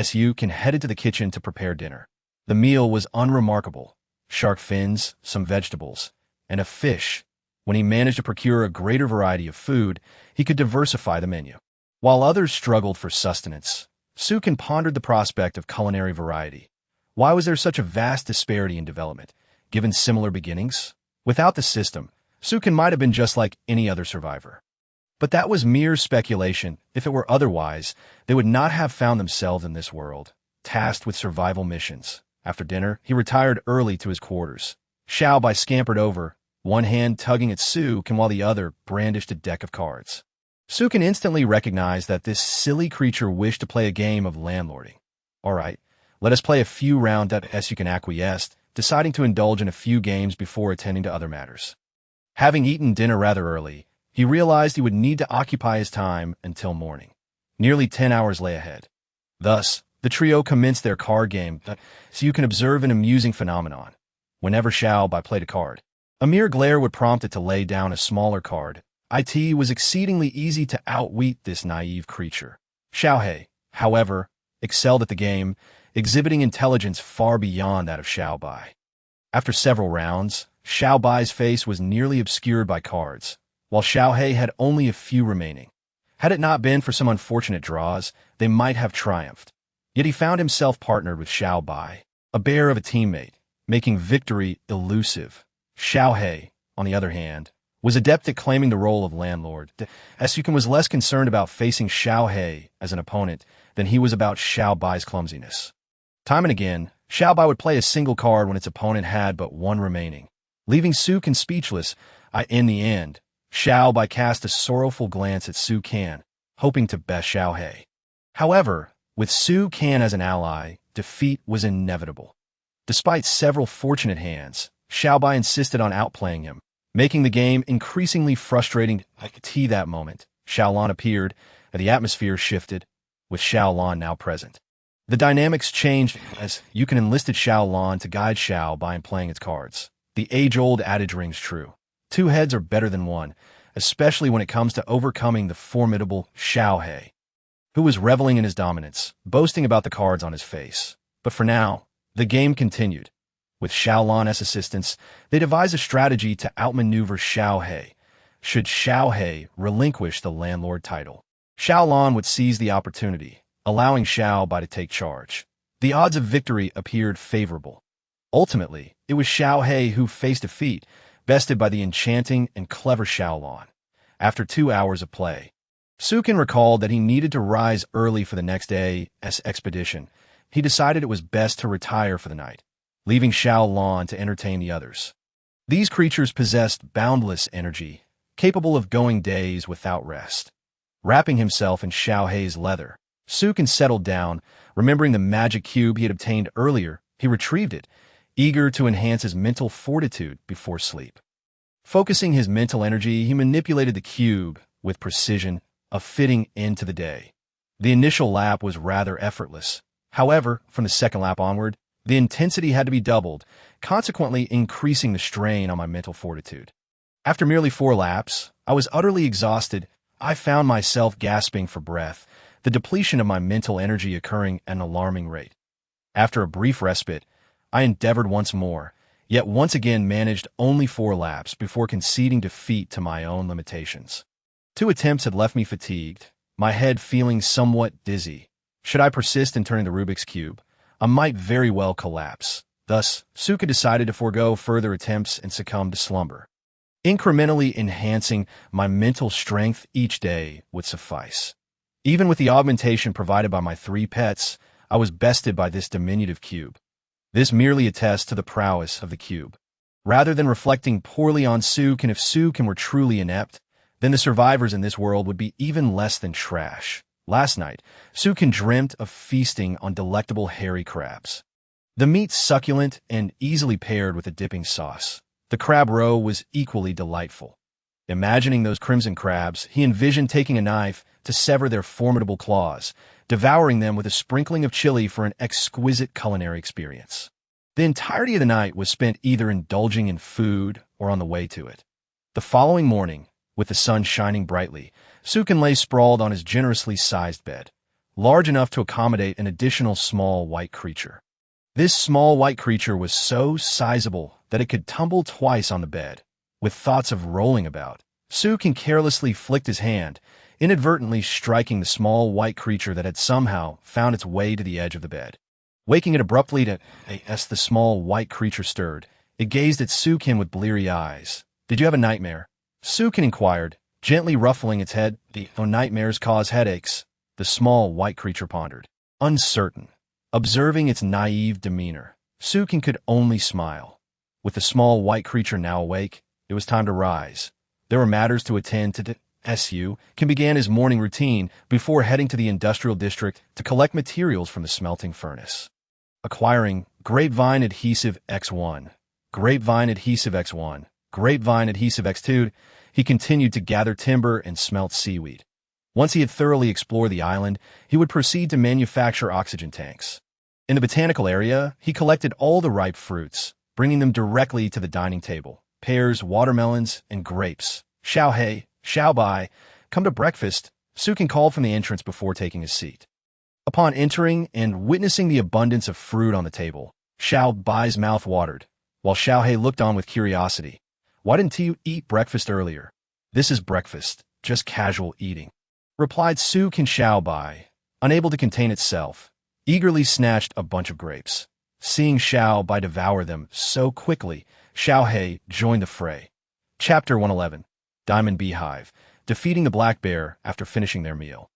Su Can headed to the kitchen to prepare dinner. The meal was unremarkable. Shark fins, some vegetables, and a fish. When he managed to procure a greater variety of food, he could diversify the menu. While others struggled for sustenance, Sukin pondered the prospect of culinary variety. Why was there such a vast disparity in development, given similar beginnings? Without the system, Sukin might have been just like any other survivor. But that was mere speculation. If it were otherwise, they would not have found themselves in this world, tasked with survival missions. After dinner, he retired early to his quarters. Xiaobai scampered over, one hand tugging at Sukin while the other brandished a deck of cards. Sukin instantly recognized that this silly creature wished to play a game of landlording. All right, let us play a few rounds. Sukin acquiesced, deciding to indulge in a few games before attending to other matters. Having eaten dinner rather early, he realized he would need to occupy his time until morning. Nearly 10 hours lay ahead. Thus, the trio commenced their card game, so you can observe an amusing phenomenon. Whenever Xiaobai played a card, a mere glare would prompt it to lay down a smaller card. It was exceedingly easy to outwit this naive creature. Xiaohei, however, excelled at the game, exhibiting intelligence far beyond that of Xiaobai. After several rounds, Xiaobai's face was nearly obscured by cards, while Xiaohei had only a few remaining. Had it not been for some unfortunate draws, they might have triumphed. Yet he found himself partnered with Xiaobai, a bear of a teammate, making victory elusive. Xiaohei, on the other hand, was adept at claiming the role of landlord. Sukin was less concerned about facing Xiaohei as an opponent than he was about Xiaobai's clumsiness. Time and again, Xiaobai would play a single card when its opponent had but one remaining, leaving Sukin speechless. In the end, Xiaobai cast a sorrowful glance at Sukin, hoping to best Xiaohei. However, with Sukin as an ally, defeat was inevitable. Despite several fortunate hands, Xiaobai insisted on outplaying him, making the game increasingly frustrating. That moment, Xiaolan appeared, and the atmosphere shifted, with Xiaolan now present. The dynamics changed as Yukin enlisted Xiaolan to guide Xiaobai in playing its cards. The age-old adage rings true. Two heads are better than one, especially when it comes to overcoming the formidable Xiaohei, who was reveling in his dominance, boasting about the cards on his face. But for now, the game continued. With Xiaolan's assistance, they devised a strategy to outmaneuver Xiaohei, should Xiaohei relinquish the landlord title. Xiaolan would seize the opportunity, allowing Xiaobai to take charge. The odds of victory appeared favorable. Ultimately, it was Xiaohei who faced defeat, bested by the enchanting and clever Xiaolan. After 2 hours of play, Sukin recalled that he needed to rise early for the next day's expedition. He decided it was best to retire for the night, leaving Xiaolan to entertain the others. These creatures possessed boundless energy, capable of going days without rest. Wrapping himself in Xiaohei's leather, Sukin settled down. Remembering the magic cube he had obtained earlier, he retrieved it, eager to enhance his mental fortitude before sleep. Focusing his mental energy, he manipulated the cube with precision, a fitting end to the day. The initial lap was rather effortless. However, from the second lap onward, the intensity had to be doubled, consequently increasing the strain on my mental fortitude. After merely 4 laps, I was utterly exhausted. I found myself gasping for breath, the depletion of my mental energy occurring at an alarming rate. After a brief respite, I endeavored once more, yet once again managed only 4 laps before conceding defeat to my own limitations. 2 attempts had left me fatigued, my head feeling somewhat dizzy. Should I persist in turning the Rubik's Cube, I might very well collapse. Thus, Sukin decided to forego further attempts and succumb to slumber. Incrementally enhancing my mental strength each day would suffice. Even with the augmentation provided by my 3 pets, I was bested by this diminutive cube. This merely attests to the prowess of the cube. Rather than reflecting poorly on Sukin, if Sukin were truly inept, then the survivors in this world would be even less than trash. Last night, Sukin dreamt of feasting on delectable hairy crabs. The meat succulent and easily paired with a dipping sauce. The crab roe was equally delightful. Imagining those crimson crabs, he envisioned taking a knife to sever their formidable claws, devouring them with a sprinkling of chili for an exquisite culinary experience. The entirety of the night was spent either indulging in food or on the way to it. The following morning, with the sun shining brightly, Sukin lay sprawled on his generously sized bed, large enough to accommodate an additional small white creature. This small white creature was so sizable that it could tumble twice on the bed. With thoughts of rolling about, Sukin carelessly flicked his hand, inadvertently striking the small white creature that had somehow found its way to the edge of the bed. Waking it abruptly as the small white creature stirred, it gazed at Sukin with bleary eyes. "Did you have a nightmare?" Sukin inquired, gently ruffling its head. Nightmares cause headaches," the small white creature pondered, uncertain. Observing its naive demeanor, Sukin could only smile. With the small white creature now awake, it was time to rise. There were matters to attend to. Sukin began his morning routine before heading to the industrial district to collect materials from the smelting furnace. Acquiring grapevine adhesive X1, grapevine adhesive X1, grapevine adhesive X2, he continued to gather timber and smelt seaweed. Once he had thoroughly explored the island, he would proceed to manufacture oxygen tanks. In the botanical area, he collected all the ripe fruits, bringing them directly to the dining table. Pears, watermelons, and grapes. "Xiaohei, Xiaobai, come to breakfast," Sukin called from the entrance before taking his seat. Upon entering and witnessing the abundance of fruit on the table, Xiaobai's mouth watered, while Xiaohei looked on with curiosity. "Why didn't you eat breakfast earlier?" "This is breakfast, just casual eating," replied Sukin. Xiaobai, unable to contain itself, eagerly snatched a bunch of grapes. Seeing Xiaobai devour them so quickly, Xiaohei joined the fray. Chapter 111. Diamond Beehive, defeating the black bear after finishing their meal.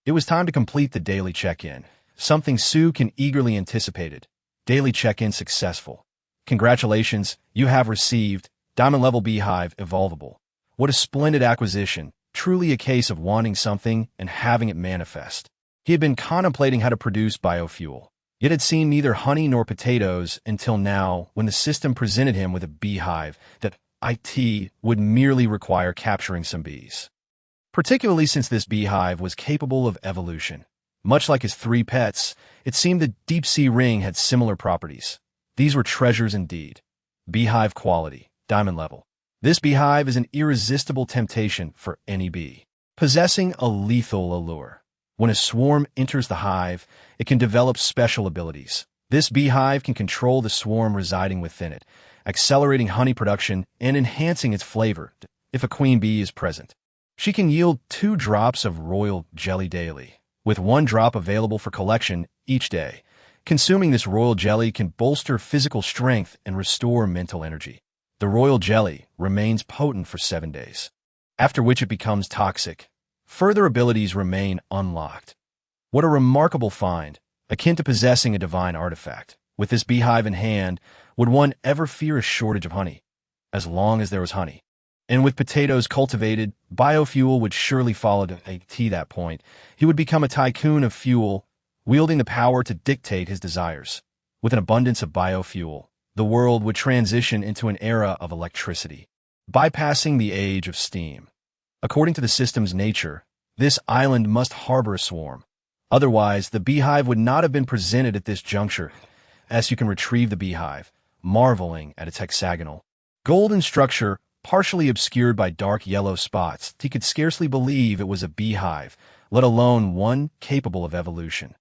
It was time to complete the daily check-in, something Sukin eagerly anticipated. Daily check-in successful. "Congratulations, you have received Diamond-level Beehive Evolvable. What a splendid acquisition, truly a case of wanting something and having it manifest." He had been contemplating how to produce biofuel, yet had seen neither honey nor potatoes until now when the system presented him with a beehive that would merely require capturing some bees. Particularly since this beehive was capable of evolution. Much like his 3 pets, it seemed the deep-sea ring had similar properties. These were treasures indeed. Beehive quality, diamond level. This beehive is an irresistible temptation for any bee, possessing a lethal allure. When a swarm enters the hive, it can develop special abilities. This beehive can control the swarm residing within it, accelerating honey production and enhancing its flavor if a queen bee is present. She can yield 2 drops of royal jelly daily, with 1 drop available for collection each day. Consuming this royal jelly can bolster physical strength and restore mental energy. The royal jelly remains potent for 7 days, after which it becomes toxic. Further abilities remain unlocked. What a remarkable find, akin to possessing a divine artifact. With this beehive in hand, would one ever fear a shortage of honey? As long as there was honey. And with potatoes cultivated, biofuel would surely follow to that point. He would become a tycoon of fuel, wielding the power to dictate his desires. With an abundance of biofuel, the world would transition into an era of electricity, bypassing the age of steam. According to the system's nature, this island must harbor a swarm. Otherwise, the beehive would not have been presented at this juncture. As you can retrieve the beehive, marveling at its hexagonal, golden structure, partially obscured by dark yellow spots. He could scarcely believe it was a beehive, let alone one capable of evolution.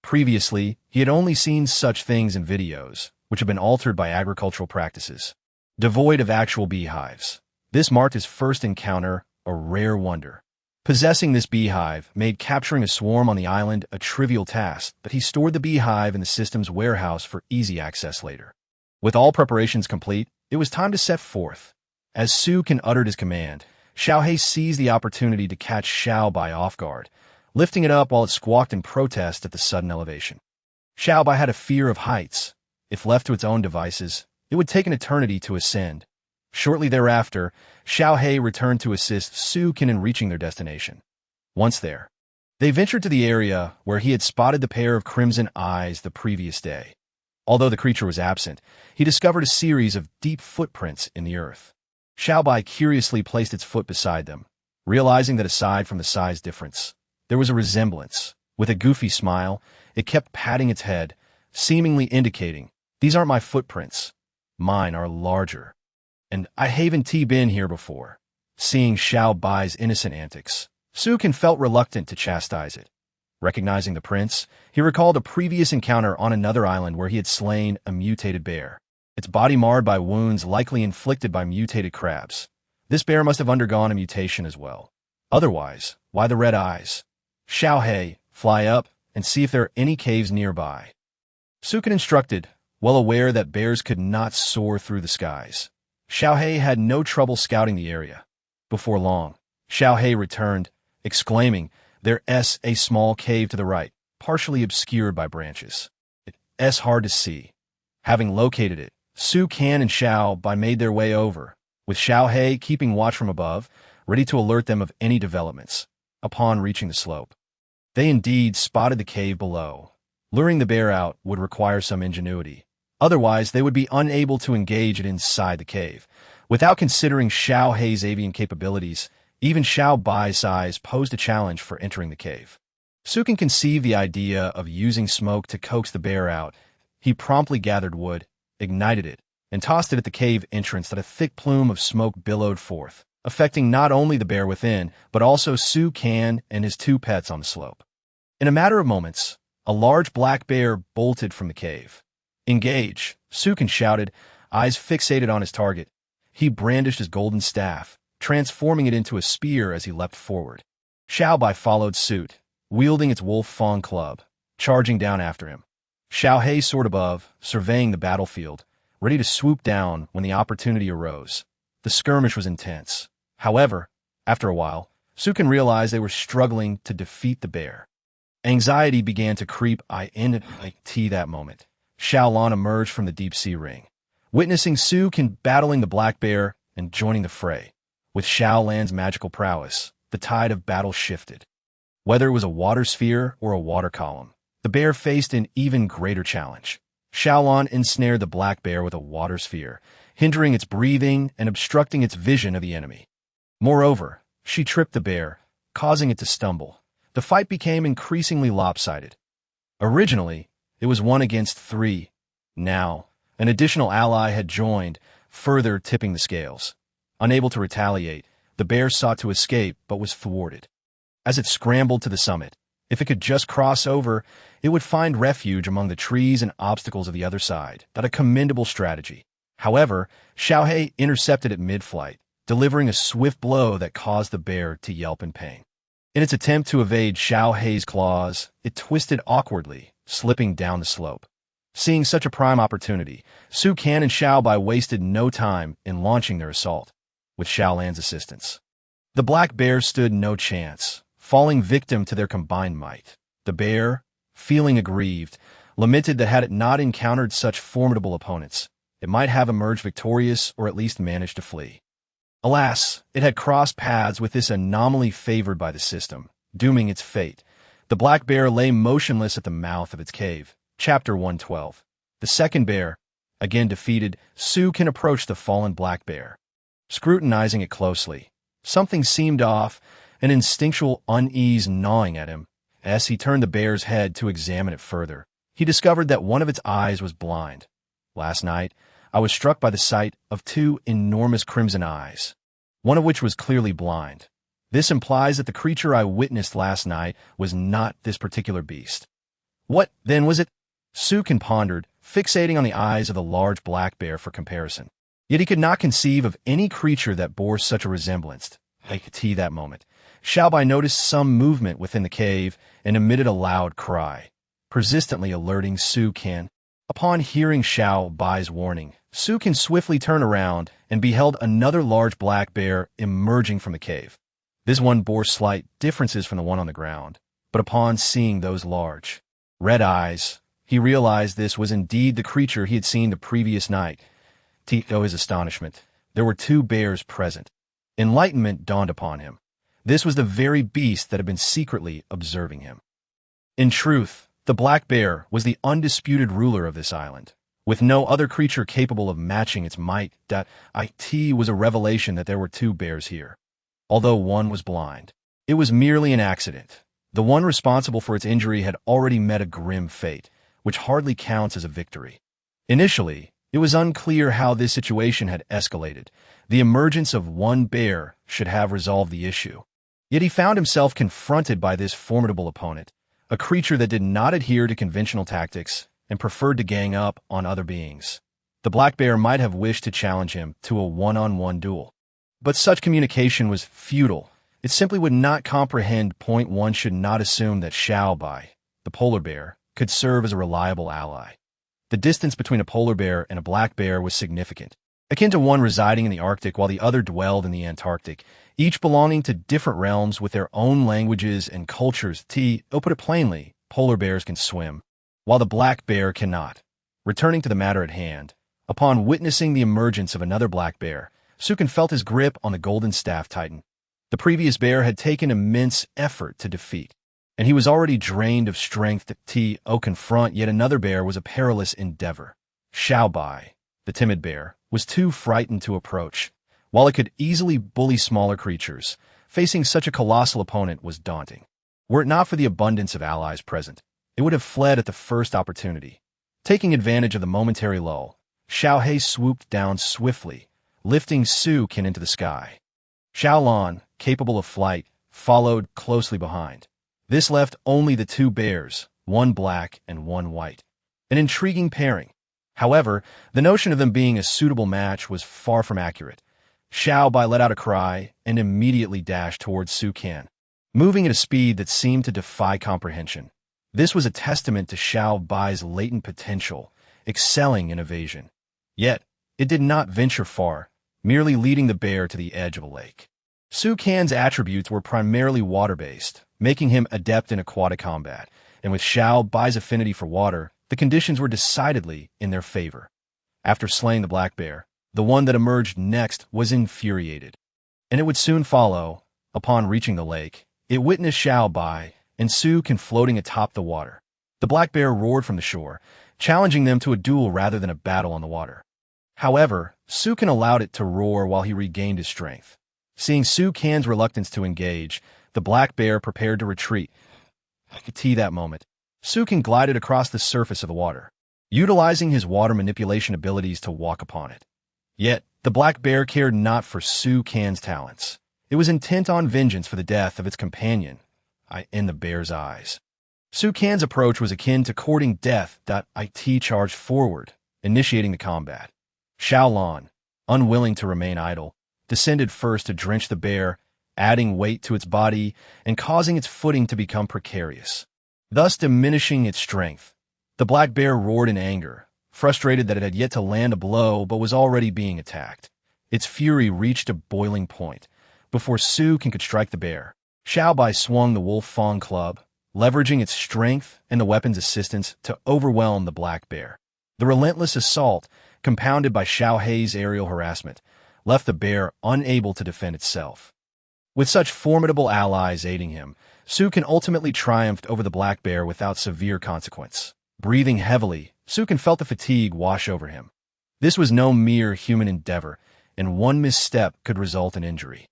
Previously, he had only seen such things in videos, which had been altered by agricultural practices, devoid of actual beehives. This marked his first encounter, a rare wonder. Possessing this beehive made capturing a swarm on the island a trivial task, but he stored the beehive in the system's warehouse for easy access later. With all preparations complete, it was time to set forth. As Sukin uttered his command, Xiaohei seized the opportunity to catch Xiaobai off guard, lifting it up while it squawked in protest at the sudden elevation. Xiaobai had a fear of heights. If left to its own devices, it would take an eternity to ascend. Shortly thereafter, Xiaohei returned to assist Sukin in reaching their destination. Once there, they ventured to the area where he had spotted the pair of crimson eyes the previous day. Although the creature was absent, he discovered a series of deep footprints in the earth. Xiaobai curiously placed its foot beside them, realizing that aside from the size difference, there was a resemblance. With a goofy smile, it kept patting its head, seemingly indicating, "These aren't my footprints. Mine are larger. And I haven't been here before." Seeing Xiaobai's innocent antics, Sukin felt reluctant to chastise it. Recognizing the prince, he recalled a previous encounter on another island where he had slain a mutated bear. its body marred by wounds likely inflicted by mutated crabs. This bear must have undergone a mutation as well. Otherwise, why the red eyes? Xiaohei, fly up and see if there are any caves nearby. Sukin instructed, well aware that bears could not soar through the skies. Xiaohei had no trouble scouting the area. Before long, Xiaohei returned, exclaiming, "There's a small cave to the right, partially obscured by branches. It's hard to see." Having located it, Su Kan and Xiao Bai made their way over, with Xiaohei keeping watch from above, ready to alert them of any developments. Upon reaching the slope, they indeed spotted the cave below. Luring the bear out would require some ingenuity. Otherwise, they would be unable to engage it inside the cave. Without considering Xiaohei's avian capabilities, even Xiao Bai's size posed a challenge for entering the cave. Sukin conceived the idea of using smoke to coax the bear out. He promptly gathered wood, ignited it, and tossed it at the cave entrance that a thick plume of smoke billowed forth, affecting not only the bear within, but also Su Kan and his two pets on the slope. In a matter of moments, a large black bear bolted from the cave. "Engage," Sukin shouted, eyes fixated on his target. He brandished his golden staff, transforming it into a spear as he leapt forward. Xiao Bai followed suit, wielding its wolf fawn club, charging down after him. Xiaohei soared above, surveying the battlefield, ready to swoop down when the opportunity arose. The skirmish was intense. However, after a while, Sukin realized they were struggling to defeat the bear. Anxiety began to creep into that moment. Xiaolan emerged from the deep-sea ring, witnessing Sukin battling the black bear and joining the fray. With Xiaolan's magical prowess, the tide of battle shifted. Whether it was a water sphere or a water column, the bear faced an even greater challenge. Xiaolan ensnared the black bear with a water sphere, hindering its breathing and obstructing its vision of the enemy. Moreover, she tripped the bear, causing it to stumble. The fight became increasingly lopsided. Originally, it was 1 against 3. Now, an additional ally had joined, further tipping the scales. Unable to retaliate, the bear sought to escape but was thwarted. As it scrambled to the summit, if it could just cross over, it would find refuge among the trees and obstacles of the other side. That a commendable strategy. However, Xiaohei intercepted it mid-flight, delivering a swift blow that caused the bear to yelp in pain. In its attempt to evade Xiaohei's claws, it twisted awkwardly, slipping down the slope. Seeing such a prime opportunity, Su Kan and Xiao Bai wasted no time in launching their assault, with Xiaolan's assistance. The black bear stood no chance, falling victim to their combined might. The bear, feeling aggrieved, lamented that had it not encountered such formidable opponents, it might have emerged victorious or at least managed to flee. Alas, it had crossed paths with this anomaly favored by the system, dooming its fate. The black bear lay motionless at the mouth of its cave. Chapter 112. The second bear, again defeated, Sukin approached the fallen black bear. Scrutinizing it closely, something seemed off, an instinctual unease gnawing at him. As he turned the bear's head to examine it further, he discovered that one of its eyes was blind. Last night, I was struck by the sight of 2 enormous crimson eyes, one of which was clearly blind. This implies that the creature I witnessed last night was not this particular beast. What, then, was it? Sukin pondered, fixating on the eyes of the large black bear for comparison. Yet he could not conceive of any creature that bore such a resemblance. That moment, Xiao Bai noticed some movement within the cave and emitted a loud cry, persistently alerting Su Kan. Upon hearing Xiao Bai's warning, Sukin swiftly turned around and beheld another large black bear emerging from the cave. This one bore slight differences from the one on the ground, but upon seeing those large, red eyes, he realized this was indeed the creature he had seen the previous night. To his astonishment, there were 2 bears present. Enlightenment dawned upon him. This was the very beast that had been secretly observing him. In truth, the black bear was the undisputed ruler of this island, with no other creature capable of matching its might. It was a revelation that there were 2 bears here. Although one was blind, it was merely an accident. The one responsible for its injury had already met a grim fate, which hardly counts as a victory. Initially, it was unclear how this situation had escalated. The emergence of 1 bear should have resolved the issue. Yet he found himself confronted by this formidable opponent, a creature that did not adhere to conventional tactics and preferred to gang up on other beings. The black bear might have wished to challenge him to a one-on-one duel. But such communication was futile. It simply would not comprehend. One should not assume that Xiaobai, the polar bear, could serve as a reliable ally. The distance between a polar bear and a black bear was significant, akin to one residing in the Arctic while the other dwelled in the Antarctic, each belonging to different realms with their own languages and cultures. Put it plainly, polar bears can swim, while the black bear cannot. Returning to the matter at hand, upon witnessing the emergence of another black bear, Sukin felt his grip on the golden staff tighten. The previous bear had taken immense effort to defeat, and he was already drained of strength to confront yet another bear was a perilous endeavor. Xiaobai, the timid bear, was too frightened to approach. While it could easily bully smaller creatures, facing such a colossal opponent was daunting. Were it not for the abundance of allies present, it would have fled at the first opportunity. Taking advantage of the momentary lull, Xiaohei swooped down swiftly, lifting Sukin into the sky. Xiaolan, capable of flight, followed closely behind. This left only the two bears, one black and one white. An intriguing pairing. However, the notion of them being a suitable match was far from accurate. Xiaobai let out a cry and immediately dashed towards Sukin, moving at a speed that seemed to defy comprehension. This was a testament to Xiaobai's latent potential, excelling in evasion. Yet, it did not venture far, merely leading the bear to the edge of a lake. Sukin's attributes were primarily water-based, making him adept in aquatic combat, and with Xiaobai's affinity for water, the conditions were decidedly in their favor. After slaying the black bear, the one that emerged next was infuriated, and it would soon follow. Upon reaching the lake, it witnessed Xiaobai and Sukin floating atop the water. The black bear roared from the shore, challenging them to a duel rather than a battle on the water. However, Sukin allowed it to roar while he regained his strength. Seeing Sukin's reluctance to engage, the black bear prepared to retreat. That moment, Sukin glided across the surface of the water, utilizing his water manipulation abilities to walk upon it. Yet, the black bear cared not for Sukin's talents. It was intent on vengeance for the death of its companion, in the bear's eyes. Sukin's approach was akin to courting death. It charged forward, initiating the combat. Xiaolan, unwilling to remain idle, descended first to drench the bear, adding weight to its body and causing its footing to become precarious, thus diminishing its strength. The black bear roared in anger, frustrated that it had yet to land a blow but was already being attacked. Its fury reached a boiling point. Before Sukin could strike the bear, Xiaobai swung the wolf fawn club, leveraging its strength and the weapon's assistance to overwhelm the black bear. The relentless assault, compounded by Xiaohei's aerial harassment, left the bear unable to defend itself. With such formidable allies aiding him, Sukin ultimately triumphed over the black bear without severe consequence. Breathing heavily, Sukin felt the fatigue wash over him. This was no mere human endeavor, and one misstep could result in injury.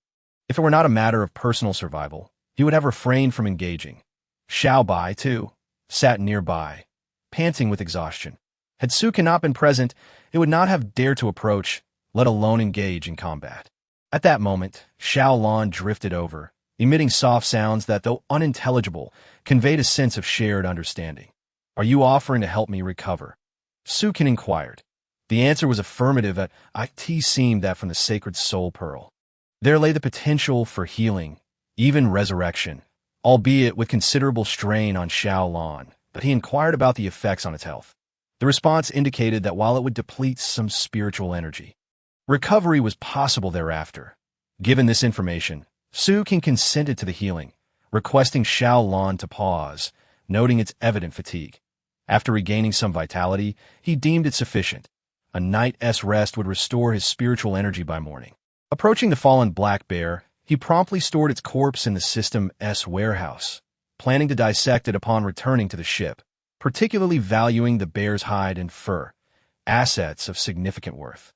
If it were not a matter of personal survival, he would have refrained from engaging. Xiaobai, too, sat nearby, panting with exhaustion. Had Sukin not been present, it would not have dared to approach, let alone engage in combat. At that moment, Xiaolan drifted over, emitting soft sounds that, though unintelligible, conveyed a sense of shared understanding. "Are you offering to help me recover?" Sukin inquired. The answer was affirmative. It seemed that from the sacred soul pearl there lay the potential for healing, even resurrection, albeit with considerable strain on Xiaolan, but he inquired about the effects on its health. The response indicated that while it would deplete some spiritual energy, recovery was possible thereafter. Given this information, Sukin consented to the healing, requesting Xiaolan to pause, noting its evident fatigue. After regaining some vitality, he deemed it sufficient. A night's rest would restore his spiritual energy by morning. Approaching the fallen black bear, he promptly stored its corpse in the system's warehouse, planning to dissect it upon returning to the ship, particularly valuing the bear's hide and fur, assets of significant worth.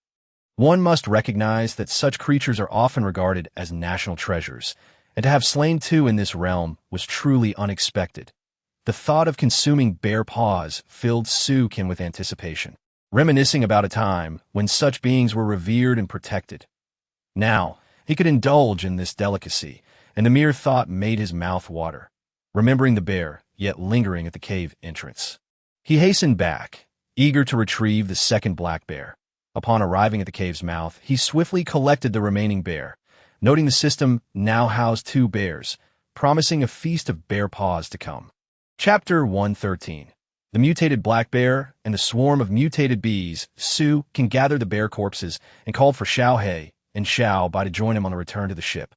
One must recognize that such creatures are often regarded as national treasures, and to have slain two in this realm was truly unexpected. The thought of consuming bear paws filled Sukin with anticipation, reminiscing about a time when such beings were revered and protected. Now, he could indulge in this delicacy, and the mere thought made his mouth water. Remembering the bear, yet lingering at the cave entrance, he hastened back, eager to retrieve the second black bear. Upon arriving at the cave's mouth, he swiftly collected the remaining bear, noting the system now housed 2 bears, promising a feast of bear paws to come. Chapter 113. The mutated black bear and the swarm of mutated bees. Su can gather the bear corpses and called for Xiao He and Xiao Bai to join him on the return to the ship.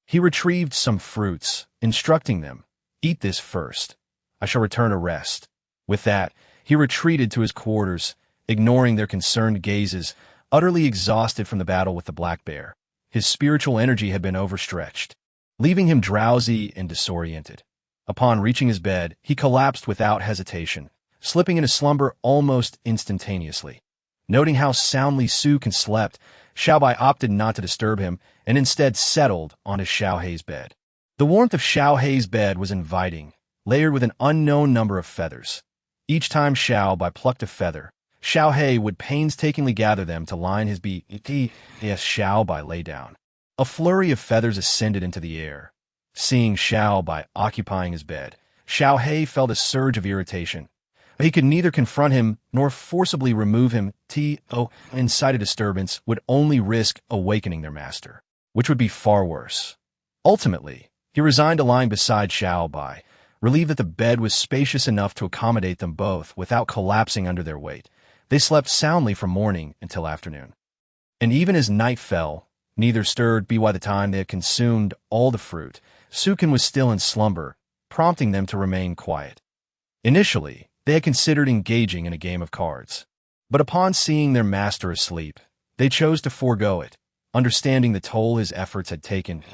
He retrieved some fruits, instructing them, "Eat this first. I shall return to rest." With that, he retreated to his quarters, ignoring their concerned gazes, utterly exhausted from the battle with the black bear. His spiritual energy had been overstretched, leaving him drowsy and disoriented. Upon reaching his bed, he collapsed without hesitation, slipping into slumber almost instantaneously. Noting how soundly Su can slept, Xiao Bai opted not to disturb him and instead settled onto Xiao Hei's bed. The warmth of Xiao Hei's bed was inviting, layered with an unknown number of feathers. Each time Xiao Bai plucked a feather, Xiao Hei would painstakingly gather them to line his beak. Yes, Xiao Bai lay down. A flurry of feathers ascended into the air. Seeing Xiao Bai occupying his bed, Xiao Hei felt a surge of irritation. But he could neither confront him nor forcibly remove him. Incited disturbance would only risk awakening their master, which would be far worse. Ultimately, he resigned to lying beside Xiao Bai, relieved that the bed was spacious enough to accommodate them both without collapsing under their weight. They slept soundly from morning until afternoon. And even as night fell, neither stirred by the time they had consumed all the fruit. Sukin was still in slumber, prompting them to remain quiet. Initially, they had considered engaging in a game of cards. But upon seeing their master asleep, they chose to forego it, understanding the toll his efforts had taken.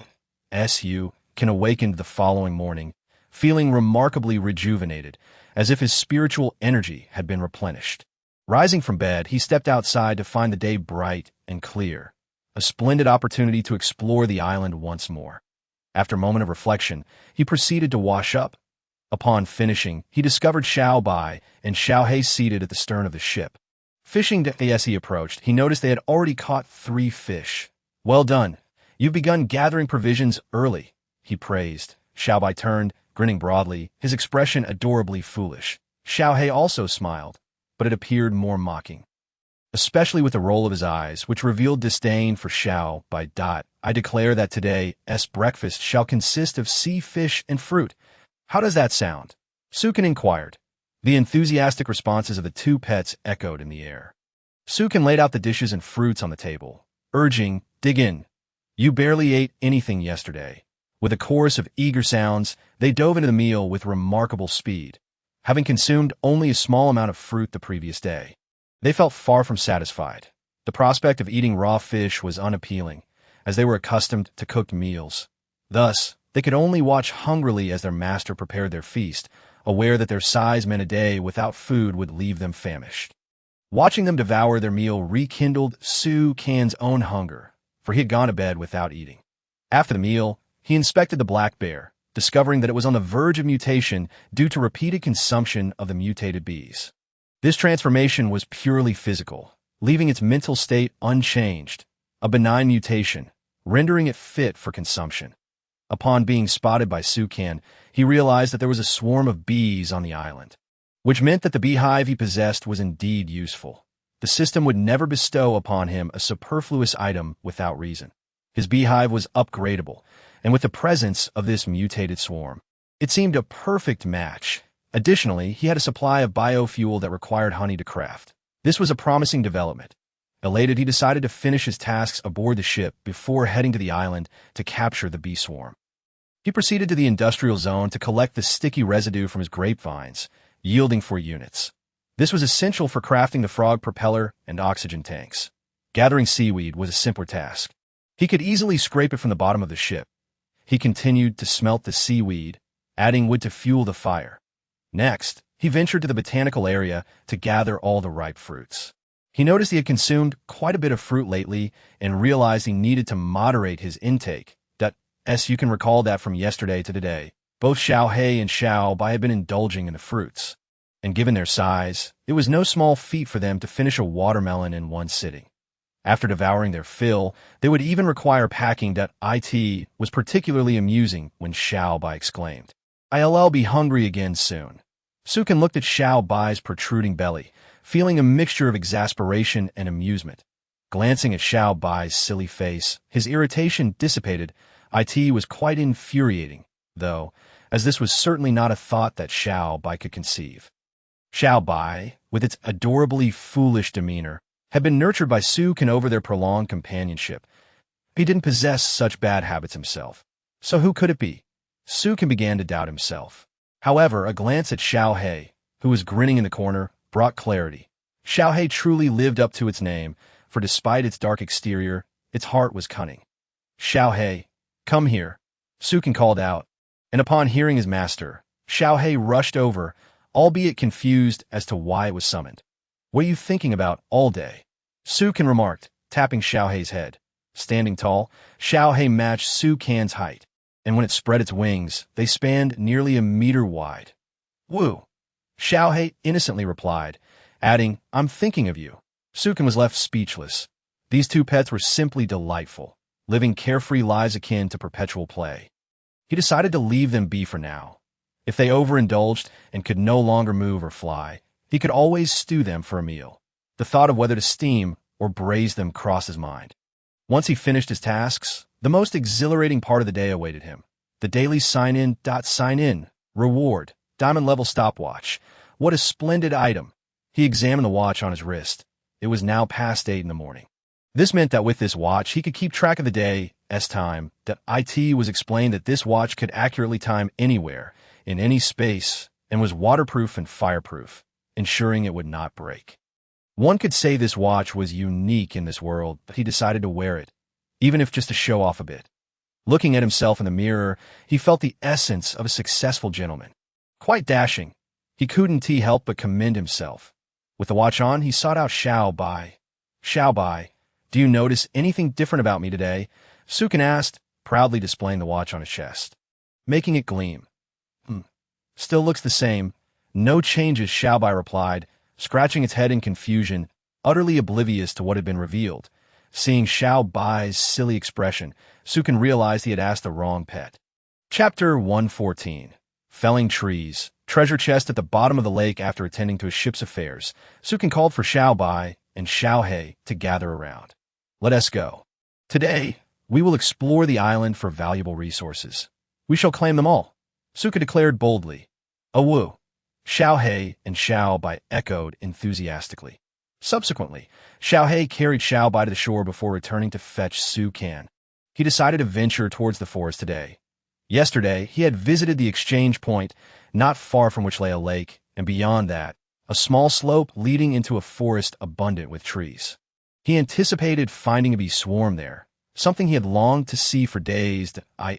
Su can awakened the following morning, feeling remarkably rejuvenated, as if his spiritual energy had been replenished. Rising from bed, he stepped outside to find the day bright and clear, a splendid opportunity to explore the island once more. After a moment of reflection, he proceeded to wash up. Upon finishing, he discovered Xiao Bai and Xiao Hei seated at the stern of the ship. Fishing as he approached, he noticed they had already caught 3 fish. "Well done. You've begun gathering provisions early," he praised. Xiao Bai turned, grinning broadly, his expression adorably foolish. Xiao Hei also smiled, but it appeared more mocking, especially with the roll of his eyes, which revealed disdain for Xiao Bai. "I declare that today's breakfast shall consist of sea fish and fruit. How does that sound?" Sukin inquired. The enthusiastic responses of the 2 pets echoed in the air. Sukin laid out the dishes and fruits on the table, urging, "Dig in. You barely ate anything yesterday." With a chorus of eager sounds, they dove into the meal with remarkable speed, having consumed only a small amount of fruit the previous day. They felt far from satisfied. The prospect of eating raw fish was unappealing, as they were accustomed to cooked meals. Thus, they could only watch hungrily as their master prepared their feast, aware that their size meant a day without food would leave them famished. Watching them devour their meal rekindled Su Kan's own hunger, for he had gone to bed without eating. After the meal, he inspected the black bear, discovering that it was on the verge of mutation due to repeated consumption of the mutated bees. This transformation was purely physical, leaving its mental state unchanged, a benign mutation, rendering it fit for consumption. Upon being spotted by Su Kan, he realized that there was a swarm of bees on the island, which meant that the beehive he possessed was indeed useful. The system would never bestow upon him a superfluous item without reason. His beehive was upgradable, and with the presence of this mutated swarm, it seemed a perfect match. Additionally, he had a supply of biofuel that required honey to craft. This was a promising development. Elated, he decided to finish his tasks aboard the ship before heading to the island to capture the bee swarm. He proceeded to the industrial zone to collect the sticky residue from his grapevines, yielding 4 units. This was essential for crafting the frog propeller and oxygen tanks. Gathering seaweed was a simpler task. He could easily scrape it from the bottom of the ship. He continued to smelt the seaweed, adding wood to fuel the fire. Next, he ventured to the botanical area to gather all the ripe fruits. He noticed he had consumed quite a bit of fruit lately and realized he needed to moderate his intake. You can recall that from yesterday to today, both Xiao Hei and Xiao Bai had been indulging in the fruits. And given their size, it was no small feat for them to finish a watermelon in one sitting. After devouring their fill, they would even require packing. It was particularly amusing when Xiao Bai exclaimed, "I'll be hungry again soon." Sukin looked at Xiao Bai's protruding belly, feeling a mixture of exasperation and amusement. Glancing at Xiao Bai's silly face, his irritation dissipated. It was quite infuriating, though, as this was certainly not a thought that Xiao Bai could conceive. Xiao Bai, with its adorably foolish demeanor, had been nurtured by Su Can over their prolonged companionship. He didn't possess such bad habits himself. So who could it be? Su Can began to doubt himself. However, a glance at Xiao He, who was grinning in the corner, brought clarity. Xiao He truly lived up to its name, for despite its dark exterior, its heart was cunning. Xiao He, come here, Su Can called out, and upon hearing his master, Xiao He rushed over, albeit confused as to why it was summoned. What are you thinking about all day? Su Can remarked, tapping Xiao He's head. Standing tall, Xiao He matched Su Can's height, and when it spread its wings, they spanned nearly a meter wide. Woo! Xiao He innocently replied, adding, I'm thinking of you. Su Can was left speechless. These two pets were simply delightful, living carefree lives akin to perpetual play. He decided to leave them be for now. If they overindulged and could no longer move or fly, he could always stew them for a meal. The thought of whether to steam or braise them crossed his mind. Once he finished his tasks, the most exhilarating part of the day awaited him. The daily sign-in reward, diamond level stopwatch. What a splendid item. He examined the watch on his wrist. It was now past 8 in the morning. This meant that with this watch, he could keep track of the day's time. It was explained that this watch could accurately time anywhere, in any space, and was waterproof and fireproof, ensuring it would not break. One could say this watch was unique in this world, but he decided to wear it, even if just to show off a bit. Looking at himself in the mirror, he felt the essence of a successful gentleman. Quite dashing. He couldn't help but commend himself. With the watch on, he sought out Xiao Bai. Xiao Bai, do you notice anything different about me today? Su Can asked, proudly displaying the watch on his chest, making it gleam. Still looks the same. No changes, Xiao Bai replied, scratching its head in confusion, utterly oblivious to what had been revealed. Seeing Xiao Bai's silly expression, Su Can realized he had asked the wrong pet. Chapter 114. Felling Trees. Treasure chest at the bottom of the lake. After attending to his ship's affairs, Su Can called for Xiao Bai and Xiao He to gather around. Let us go. Today, we will explore the island for valuable resources. We shall claim them all, Su Can declared boldly. Awoo! Xiao He and Xiao Bai echoed enthusiastically. Subsequently, Xiao He carried Xiao Bai to the shore before returning to fetch Su Can. He decided to venture towards the forest today. Yesterday, he had visited the exchange point, not far from which lay a lake, and beyond that, a small slope leading into a forest abundant with trees. He anticipated finding a bee swarm there, something he had longed to see for days.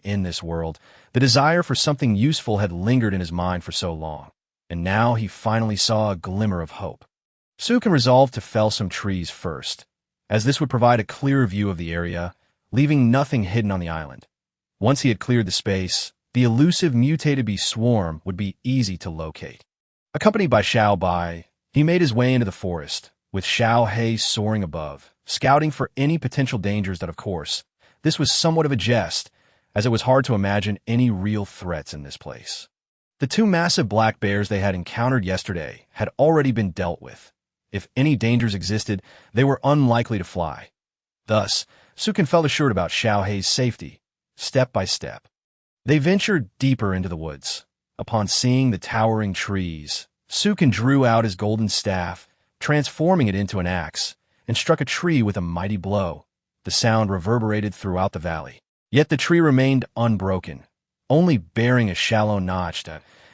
In this world, the desire for something useful had lingered in his mind for so long, and now he finally saw a glimmer of hope. Su Can resolved to fell some trees first, as this would provide a clearer view of the area, leaving nothing hidden on the island. Once he had cleared the space, the elusive mutated bee swarm would be easy to locate. Accompanied by Xiao Bai, he made his way into the forest, with Xiao He soaring above, scouting for any potential dangers. That, of course, this was somewhat of a jest, as it was hard to imagine any real threats in this place. The two massive black bears they had encountered yesterday had already been dealt with. If any dangers existed, they were unlikely to fly. Thus, Su Can felt assured about Xiao He's safety, step by step. They ventured deeper into the woods. Upon seeing the towering trees, Su Can drew out his golden staff, transforming it into an axe, and struck a tree with a mighty blow. The sound reverberated throughout the valley. Yet the tree remained unbroken, only bearing a shallow notch.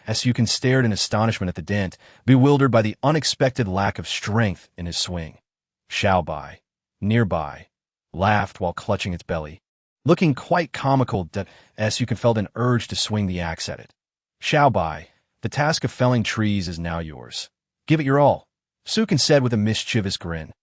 As Su Can stared in astonishment at the dent, bewildered by the unexpected lack of strength in his swing. Xiao Bai, nearby, laughed while clutching its belly, looking quite comical. As Su Can felt an urge to swing the axe at it. Xiao Bai, the task of felling trees is now yours. Give it your all, Su Can said with a mischievous grin.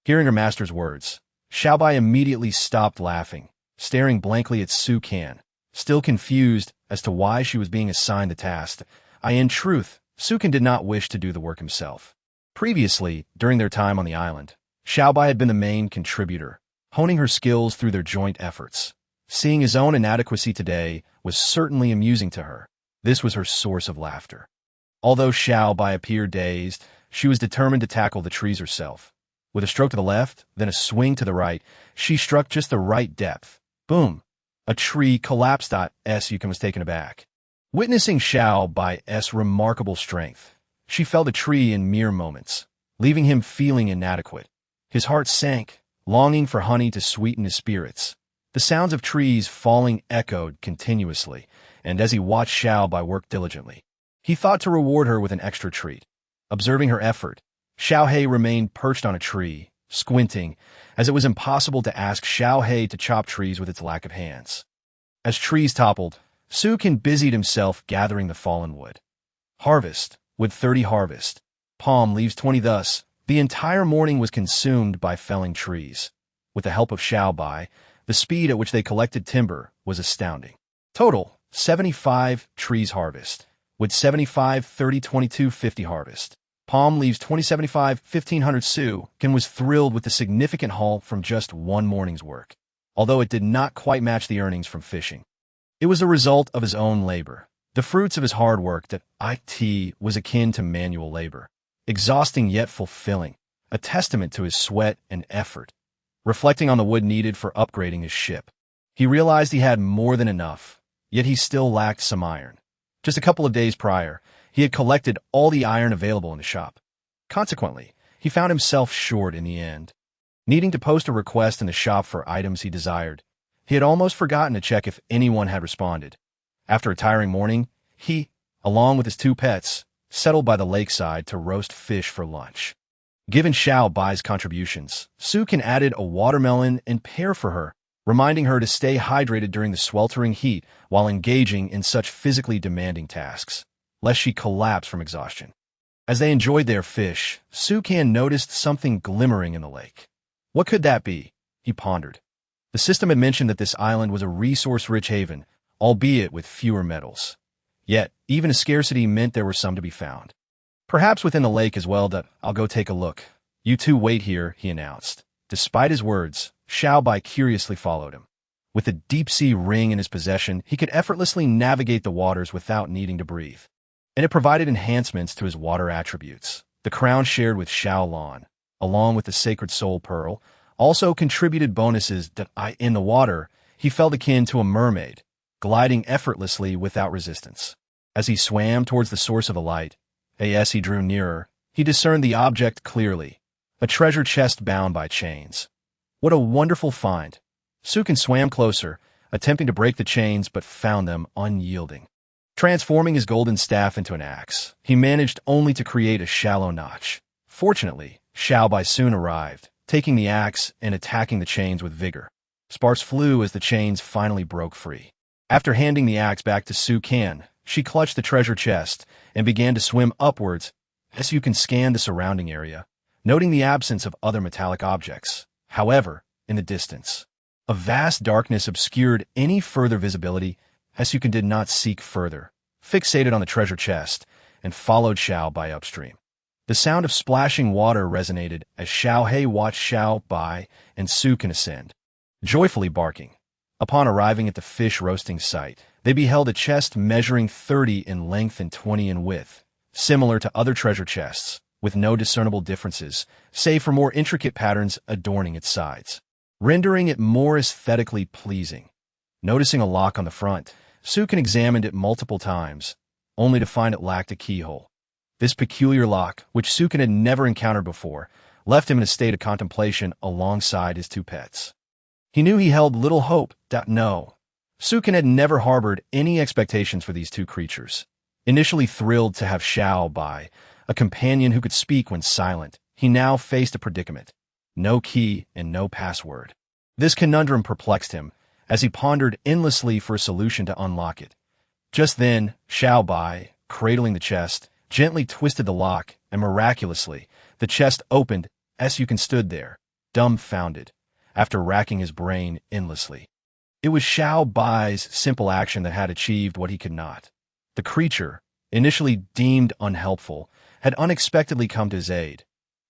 Hearing her master's words, Xiao Bai immediately stopped laughing, staring blankly at Su Can, still confused as to why she was being assigned the task. In truth, Su Can did not wish to do the work himself. Previously, during their time on the island, Xiao Bai had been the main contributor, honing her skills through their joint efforts. Seeing his own inadequacy today was certainly amusing to her. This was her source of laughter. Although Xiao Bai appeared dazed, She was determined to tackle the trees herself. With a stroke to the left, then a swing to the right, she struck just the right depth. Boom! A tree collapsed. Yukin was taken aback. Witnessing Xiao Bai's remarkable strength, she felled a tree in mere moments, leaving him feeling inadequate. His heart sank, longing for honey to sweeten his spirits. The sounds of trees falling echoed continuously, and as he watched Xiao Bai work diligently, he thought to reward her with an extra treat. Observing her effort, Xiao He remained perched on a tree, squinting, as it was impossible to ask Xiao He to chop trees with its lack of hands. As trees toppled, Su Ken busied himself gathering the fallen wood. Harvest, wood 30 harvest, palm leaves 20. Thus, the entire morning was consumed by felling trees. With the help of Xiao Bai, the speed at which they collected timber was astounding. Total, 75 trees harvest, wood 75 30 22 50 harvest. Palm leaves 2075 1500. Su Ken was thrilled with the significant haul from just one morning's work, although it did not quite match the earnings from fishing. It was a result of his own labor, the fruits of his hard work. That it was akin to manual labor, exhausting yet fulfilling, a testament to his sweat and effort. Reflecting on the wood needed for upgrading his ship, he realized he had more than enough, yet he still lacked some iron. Just a couple of days prior, he had collected all the iron available in the shop. Consequently, he found himself short in the end. Needing to post a request in the shop for items he desired, he had almost forgotten to check if anyone had responded. After a tiring morning, he, along with his 2 pets, settled by the lakeside to roast fish for lunch. Given Xiao Bai's contributions, Su Ken added a watermelon and pear for her, reminding her to stay hydrated during the sweltering heat while engaging in such physically demanding tasks, lest she collapse from exhaustion. As they enjoyed their fish, Su Ken noticed something glimmering in the lake. What could that be? He pondered. The system had mentioned that this island was a resource-rich haven, albeit with fewer metals. Yet, even a scarcity meant there were some to be found. Perhaps within the lake as well. I'll go take a look. You two wait here, he announced. Despite his words, Xiao Bai curiously followed him. With the deep-sea ring in his possession, he could effortlessly navigate the waters without needing to breathe. And it provided enhancements to his water attributes. The crown shared with Xiao Lan, along with the sacred soul pearl, also contributed bonuses. In the water, he felt akin to a mermaid, gliding effortlessly without resistance. As he swam towards the source of the light, as he drew nearer, he discerned the object clearly, a treasure chest bound by chains. What a wonderful find! Su Ken swam closer, attempting to break the chains but found them unyielding. Transforming his golden staff into an axe, he managed only to create a shallow notch. Fortunately, Xiao Bai soon arrived, taking the axe and attacking the chains with vigor. Sparks flew as the chains finally broke free. After handing the axe back to Su Ken, she clutched the treasure chest and began to swim upwards. As you can scan the surrounding area, noting the absence of other metallic objects. However, in the distance, a vast darkness obscured any further visibility. Hesuken did not seek further, fixated on the treasure chest, and followed Xiao Bai upstream. The sound of splashing water resonated as Xiao He watched Xiao Bai and Su Ken ascend, joyfully barking. Upon arriving at the fish roasting site, they beheld a chest measuring 30 in length and 20 in width, similar to other treasure chests, with no discernible differences, save for more intricate patterns adorning its sides, rendering it more aesthetically pleasing. Noticing a lock on the front, Su Ken examined it multiple times, only to find it lacked a keyhole. This peculiar lock, which Su Ken had never encountered before, left him in a state of contemplation alongside his 2 pets. He knew he held little hope. No, Su Ken had never harbored any expectations for these 2 creatures. Initially thrilled to have Xiao Bai, a companion who could speak when silent, he now faced a predicament. No key and no password. This conundrum perplexed him, as he pondered endlessly for a solution to unlock it. Just then, Xiao Bai, cradling the chest, gently twisted the lock, and miraculously, the chest opened. Sukin stood there, dumbfounded, after racking his brain endlessly. It was Xiao Bai's simple action that had achieved what he could not. The creature, initially deemed unhelpful, had unexpectedly come to his aid.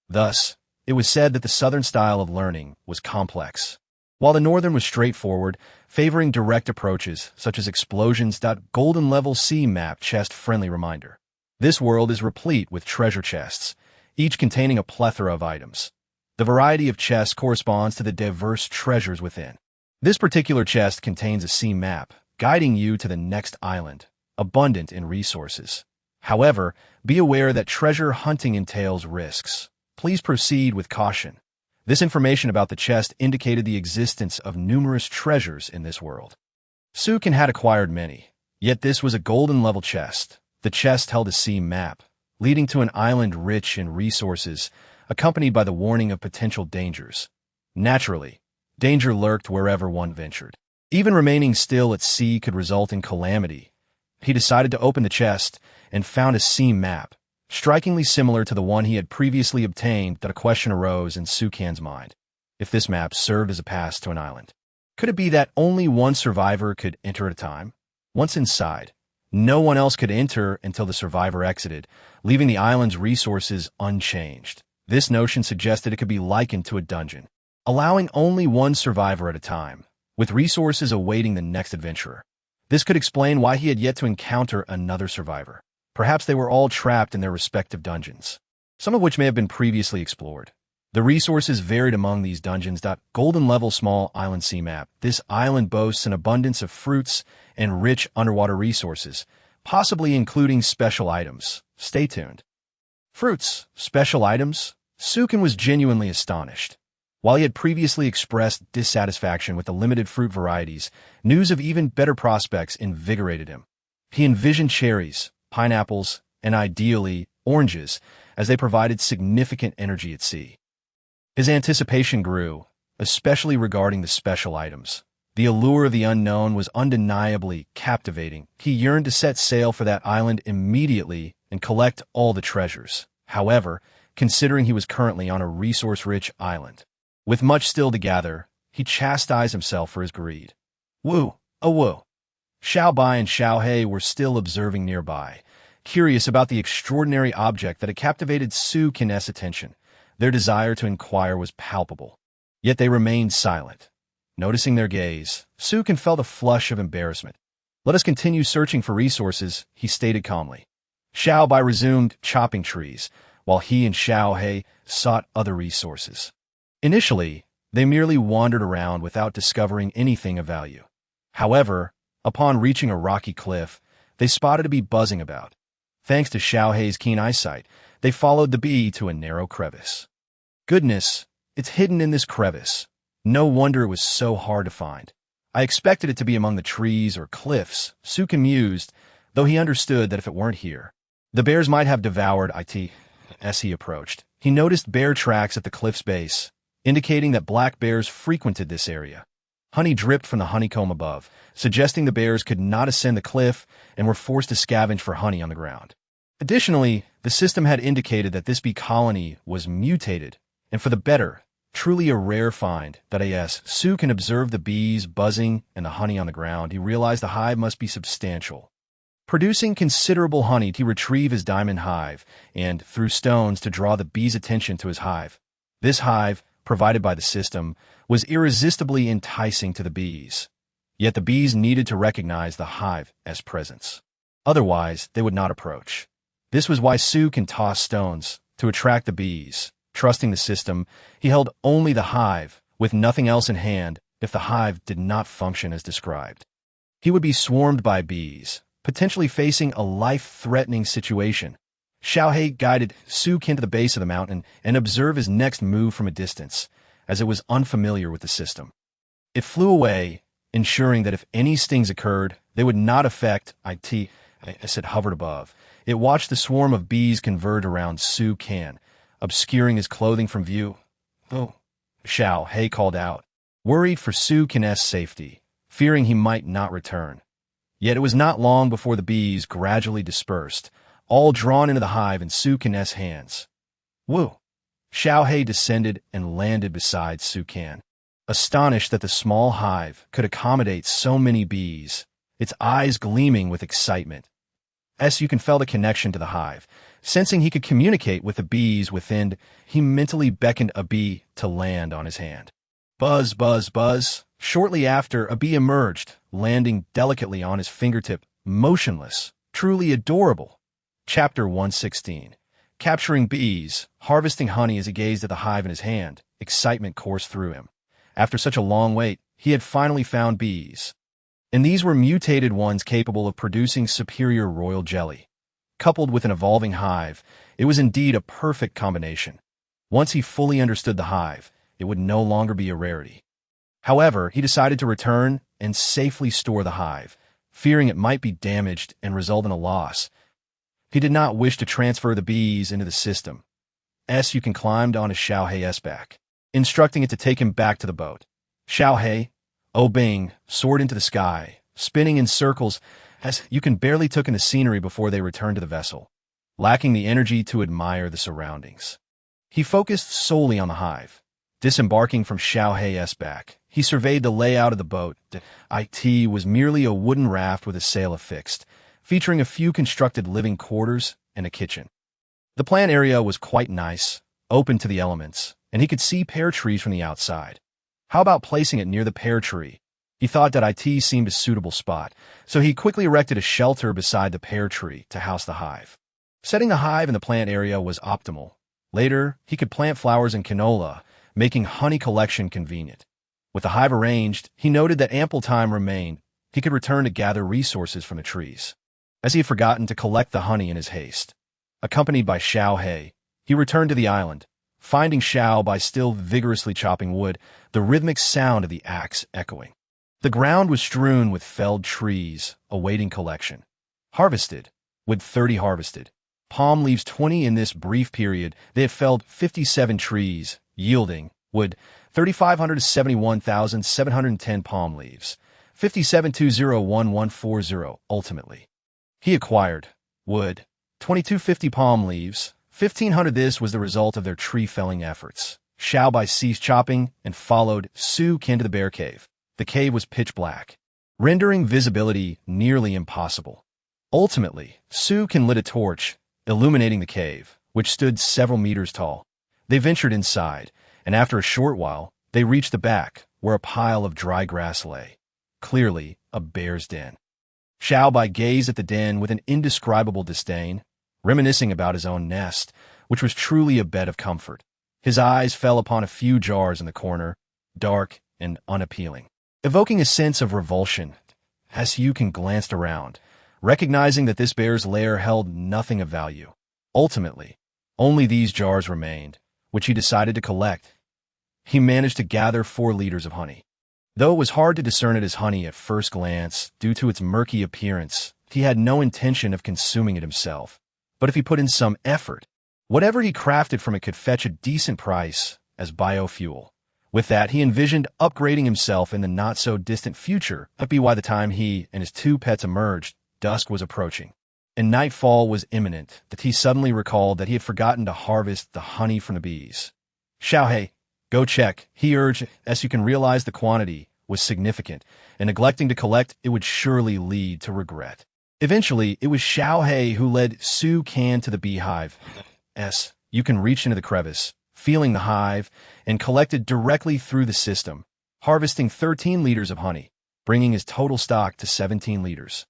Thus, it was said that the southern style of learning was complex, while the northern was straightforward, favoring direct approaches such as explosions. Golden Level C map chest friendly reminder. This world is replete with treasure chests, each containing a plethora of items. The variety of chests corresponds to the diverse treasures within. This particular chest contains a sea map, guiding you to the next island, abundant in resources. However, be aware that treasure hunting entails risks. Please proceed with caution. This information about the chest indicated the existence of numerous treasures in this world. Sukin had acquired many, yet this was a golden-level chest. The chest held a sea map, leading to an island rich in resources, accompanied by the warning of potential dangers. Naturally, danger lurked wherever one ventured. Even remaining still at sea could result in calamity. He decided to open the chest and found a sea map, strikingly similar to the one he had previously obtained. That a question arose in Sukan's mind. If this map served as a pass to an island, could it be that only one survivor could enter at a time? Once inside, no one else could enter until the survivor exited, leaving the island's resources unchanged. This notion suggested it could be likened to a dungeon, allowing only one survivor at a time, with resources awaiting the next adventurer. This could explain why he had yet to encounter another survivor. Perhaps they were all trapped in their respective dungeons, some of which may have been previously explored. The resources varied among these dungeons. Golden-level small island sea map. This island boasts an abundance of fruits and rich underwater resources, possibly including special items. Stay tuned. Fruits, special items? Sukin was genuinely astonished. While he had previously expressed dissatisfaction with the limited fruit varieties, news of even better prospects invigorated him. He envisioned cherries, pineapples, and ideally, oranges, as they provided significant energy at sea. His anticipation grew, especially regarding the special items. The allure of the unknown was undeniably captivating. He yearned to set sail for that island immediately and collect all the treasures. However, considering he was currently on a resource-rich island, with much still to gather, he chastised himself for his greed. Woo, oh woo. Xiao Bai and Xiao He were still observing nearby, curious about the extraordinary object that had captivated Su Kin's attention. Their desire to inquire was palpable, yet they remained silent. Noticing their gaze, Su Kin felt a flush of embarrassment. Let us continue searching for resources, he stated calmly. Xiao Bai resumed chopping trees, while he and Xiao He sought other resources. Initially, they merely wandered around without discovering anything of value. However, upon reaching a rocky cliff, they spotted a bee buzzing about. Thanks to Xiao He's keen eyesight, they followed the bee to a narrow crevice. Goodness, it's hidden in this crevice. No wonder it was so hard to find. I expected it to be among the trees or cliffs, Sukin mused, though he understood that if it weren't here, the bears might have devoured it. As he approached, he noticed bear tracks at the cliff's base, indicating that black bears frequented this area. Honey dripped from the honeycomb above, suggesting the bears could not ascend the cliff and were forced to scavenge for honey on the ground. Additionally, the system had indicated that this bee colony was mutated, and for the better, truly a rare find. As Sukin observed the bees buzzing and the honey on the ground, he realized the hive must be substantial. Producing considerable honey, he retrieved his diamond hive and threw stones to draw the bees' attention to his hive. This hive, provided by the system, was irresistibly enticing to the bees. Yet the bees needed to recognize the hive as presence. Otherwise, they would not approach. This was why Sukin tossed stones, to attract the bees. Trusting the system, he held only the hive, with nothing else in hand. If the hive did not function as described, he would be swarmed by bees, potentially facing a life-threatening situation. Xiao He guided Sukin to the base of the mountain and observed his next move from a distance, as it was unfamiliar with the system. It flew away, ensuring that if any stings occurred, they would not affect it as it hovered above. It watched the swarm of bees converge around Sukin, obscuring his clothing from view. Oh, Xiao He called out, worried for Sukin's safety, fearing he might not return. Yet it was not long before the bees gradually dispersed, all drawn into the hive in Sukin's hands. Woo! Xiao He descended and landed beside Sukin, astonished that the small hive could accommodate so many bees, its eyes gleaming with excitement. Sukin felt a connection to the hive. Sensing he could communicate with the bees within, he mentally beckoned a bee to land on his hand. Buzz, buzz, buzz. Shortly after, a bee emerged, landing delicately on his fingertip, motionless, truly adorable. Chapter 116. capturing bees, harvesting honey as he gazed at the hive in his hand. Excitement coursed through him. After such a long wait, he had finally found bees. And these were mutated ones capable of producing superior royal jelly. Coupled with an evolving hive, it was indeed a perfect combination. Once he fully understood the hive, it would no longer be a rarity. However, he decided to return and safely store the hive, fearing it might be damaged and result in a loss. He did not wish to transfer the bees into the system. Yukin climbed onto Xiaohei's back, instructing it to take him back to the boat. Xiaohei, obeying, soared into the sky, spinning in circles as Yukin barely took in the scenery before they returned to the vessel, lacking the energy to admire the surroundings. He focused solely on the hive. Disembarking from Xiaohei's back, he surveyed the layout of the boat. It was merely a wooden raft with a sail affixed, featuring a few constructed living quarters and a kitchen. The plant area was quite nice, open to the elements, and he could see pear trees from the outside. How about placing it near the pear tree? He thought that it seemed a suitable spot, so he quickly erected a shelter beside the pear tree to house the hive. Setting the hive in the plant area was optimal. Later, he could plant flowers and canola, making honey collection convenient. With the hive arranged, he noted that ample time remained. He could return to gather resources from the trees, as he had forgotten to collect the honey in his haste. Accompanied by Xiaohei, he returned to the island, finding Xiaobai still vigorously chopping wood, the rhythmic sound of the axe echoing. The ground was strewn with felled trees, awaiting collection. Harvested, with 30 harvested. Palm leaves 20 in this brief period. They had felled 57 trees, yielding wood 3,571,710 palm leaves, 57,201140 ultimately. He acquired wood 2,250 palm leaves, 1,500. This was the result of their tree-felling efforts. Xiaobai ceased chopping and followed Su Qian to the bear cave. The cave was pitch black, rendering visibility nearly impossible. Ultimately, Su Qian lit a torch, illuminating the cave, which stood several meters tall. They ventured inside, and after a short while, they reached the back, where a pile of dry grass lay. Clearly, a bear's den. Xiaobai gazed at the den with an indescribable disdain, reminiscing about his own nest, which was truly a bed of comfort. His eyes fell upon a few jars in the corner, dark and unappealing, evoking a sense of revulsion. As Yukin glanced around, recognizing that this bear's lair held nothing of value. Ultimately, only these jars remained, which he decided to collect. He managed to gather 4 liters of honey. Though it was hard to discern it as honey at first glance due to its murky appearance, he had no intention of consuming it himself. But if he put in some effort, whatever he crafted from it could fetch a decent price as biofuel. With that, he envisioned upgrading himself in the not-so-distant future. By the time he and his 2 pets emerged, dusk was approaching, and nightfall was imminent. That he suddenly recalled that he had forgotten to harvest the honey from the bees. Xiaohei, go check, he urged, as you can realize the quantity was significant, and neglecting to collect it would surely lead to regret. Eventually, it was Xiaohei who led Su Qian to the beehive. You can reach into the crevice, feeling the hive, and collected directly through the system, harvesting 13 liters of honey, bringing his total stock to 17 liters.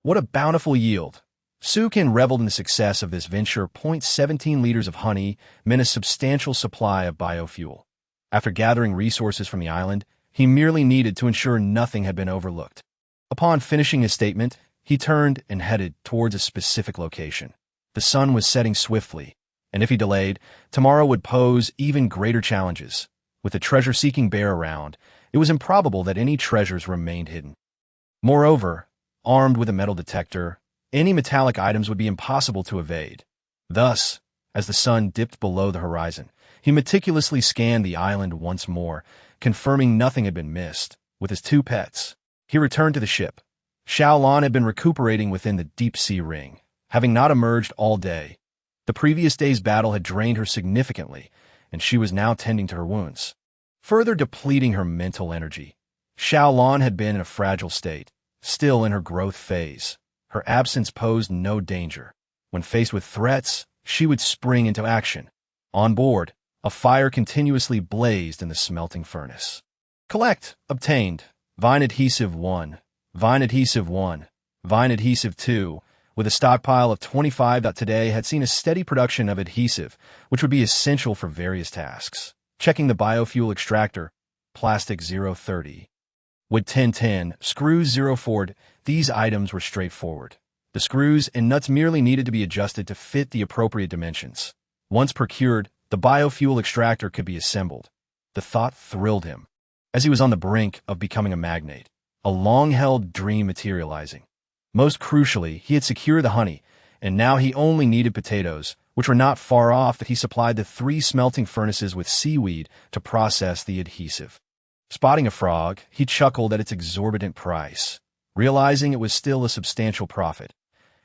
What a bountiful yield! Su Qian reveled in the success of this venture. 17 liters of honey meant a substantial supply of biofuel. After gathering resources from the island, he merely needed to ensure nothing had been overlooked. Upon finishing his statement, he turned and headed towards a specific location. The sun was setting swiftly, and if he delayed, tomorrow would pose even greater challenges. With a treasure-seeking bear around, it was improbable that any treasures remained hidden. Moreover, armed with a metal detector, any metallic items would be impossible to evade. Thus, as the sun dipped below the horizon, he meticulously scanned the island once more, confirming nothing had been missed. With his 2 pets, he returned to the ship. Xiaolan had been recuperating within the deep-sea ring, having not emerged all day. The previous day's battle had drained her significantly, and she was now tending to her wounds, further depleting her mental energy. Xiaolan had been in a fragile state, still in her growth phase. Her absence posed no danger. When faced with threats, she would spring into action. On board, a fire continuously blazed in the smelting furnace. Collect. Obtained. Vine adhesive 1. Vine adhesive 1. Vine adhesive 2. with a stockpile of 25.today had seen a steady production of adhesive, which would be essential for various tasks. Checking the biofuel extractor, plastic 030. With 1010, screws 04, these items were straightforward. The screws and nuts merely needed to be adjusted to fit the appropriate dimensions. Once procured, the biofuel extractor could be assembled. The thought thrilled him, as he was on the brink of becoming a magnate, a long-held dream materializing. Most crucially, he had secured the honey, and now he only needed potatoes, which were not far off that he supplied the 3 smelting furnaces with seaweed to process the adhesive. Spotting a frog, he chuckled at its exorbitant price, realizing it was still a substantial profit.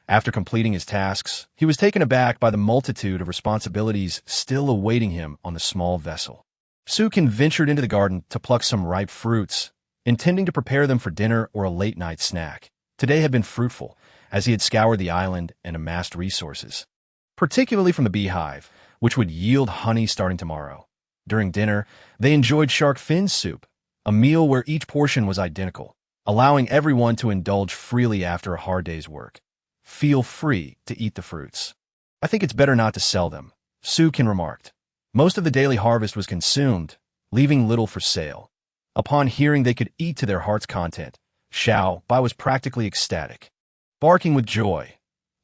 After completing his tasks, he was taken aback by the multitude of responsibilities still awaiting him on the small vessel. Sukin ventured into the garden to pluck some ripe fruits, intending to prepare them for dinner or a late-night snack. Today had been fruitful, as he had scoured the island and amassed resources, particularly from the beehive, which would yield honey starting tomorrow. During dinner, they enjoyed shark fin soup, a meal where each portion was identical, allowing everyone to indulge freely after a hard day's work. Feel free to eat the fruits. I think it's better not to sell them, Sukin remarked. Most of the daily harvest was consumed, leaving little for sale. Upon hearing they could eat to their heart's content, Xiao Bai was practically ecstatic, barking with joy.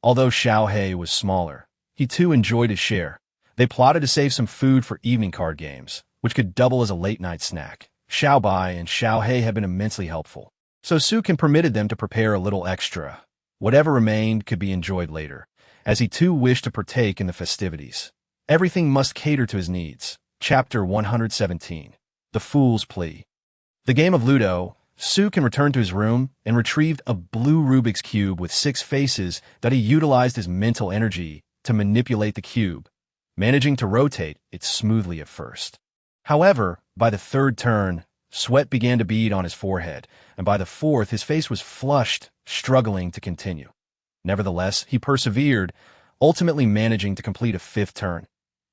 Although Xiao He was smaller, he too enjoyed his share. They plotted to save some food for evening card games, which could double as a late-night snack. Xiao Bai and Xiao He had been immensely helpful, so Sukin permitted them to prepare a little extra. Whatever remained could be enjoyed later, as he too wished to partake in the festivities. Everything must cater to his needs. Chapter 117. The Fool's Plea. The game of Ludo, Sukin returned to his room and retrieved a blue Rubik's Cube with 6 faces that he utilized his mental energy to manipulate the cube, managing to rotate it smoothly at first. However, by the 3rd turn, sweat began to bead on his forehead, and by the 4th his face was flushed, struggling to continue. Nevertheless, he persevered, ultimately managing to complete a 5th turn.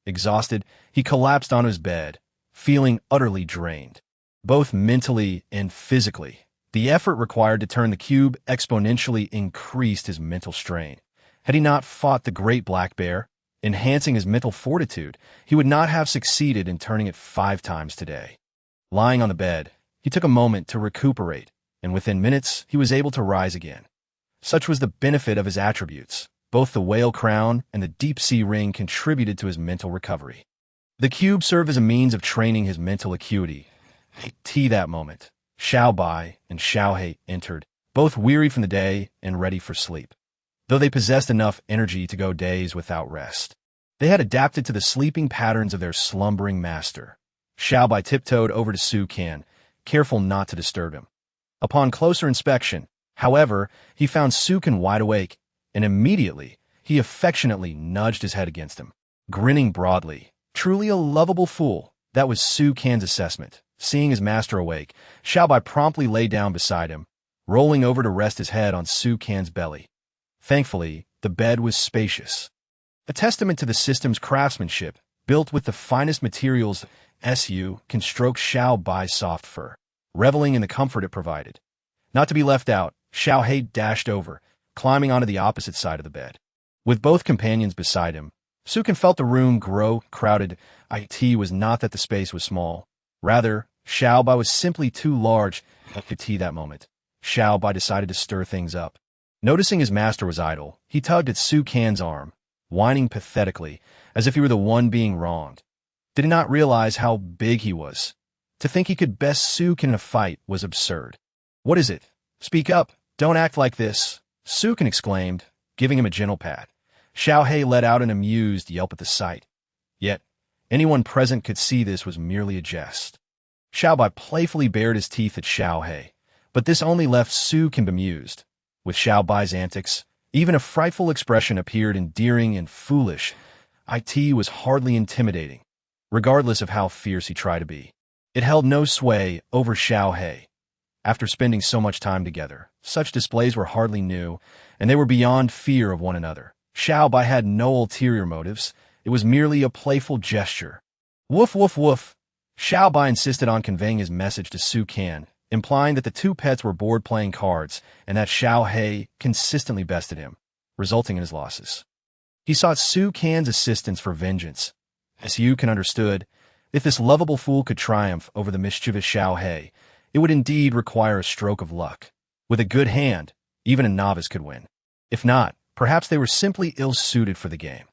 Exhausted, he collapsed on his bed, feeling utterly drained, both mentally and physically. The effort required to turn the cube exponentially increased his mental strain. Had he not fought the great black bear, enhancing his mental fortitude, he would not have succeeded in turning it 5 times today. Lying on the bed, he took a moment to recuperate, and within minutes he was able to rise again. Such was the benefit of his attributes. Both the whale crown and the deep-sea ring contributed to his mental recovery. The cube served as a means of training his mental acuity. That moment, Xiao Bai and Xiao He entered, both weary from the day and ready for sleep. Though they possessed enough energy to go days without rest, they had adapted to the sleeping patterns of their slumbering master. Xiao Bai tiptoed over to Sukin, careful not to disturb him. Upon closer inspection, however, he found Sukin wide awake, and immediately he affectionately nudged his head against him, grinning broadly. Truly a lovable fool, that was Sukin's assessment. Seeing his master awake, Xiao Bai promptly lay down beside him, rolling over to rest his head on Sukin's belly. Thankfully, the bed was spacious, a testament to the system's craftsmanship. Built with the finest materials, Su can stroke Xiao Bai's soft fur, reveling in the comfort it provided. Not to be left out, Xiao He dashed over, climbing onto the opposite side of the bed. With both companions beside him, Sukin felt the room grow crowded. It was not that the space was small. Rather, Xiao Bai was simply too large. That moment, Xiao Bai decided to stir things up. Noticing his master was idle, he tugged at Sukin's arm, whining pathetically, as if he were the one being wronged. Did he not realize how big he was? To think he could best Sukin in a fight was absurd. What is it? Speak up. Don't act like this, Sukin exclaimed, giving him a gentle pat. Xiao He let out an amused yelp at the sight. Yet, anyone present could see this was merely a jest. Xiao Bai playfully bared his teeth at Xiao He, but this only left Sukin bemused. With Xiao Bai's antics, even a frightful expression appeared endearing and foolish. It was hardly intimidating, regardless of how fierce he tried to be. It held no sway over Xiao He. After spending so much time together, such displays were hardly new, and they were beyond fear of one another. Xiao Bai had no ulterior motives. It was merely a playful gesture. Woof, woof, woof. Xiao Bai insisted on conveying his message to Sukin, implying that the two pets were bored playing cards and that Xiao He consistently bested him. resulting in his losses. He sought Su Can's assistance for vengeance. As Yu Can understood, if this lovable fool could triumph over the mischievous Xiao He, it would indeed require a stroke of luck. With a good hand, even a novice could win. If not, perhaps they were simply ill-suited for the game.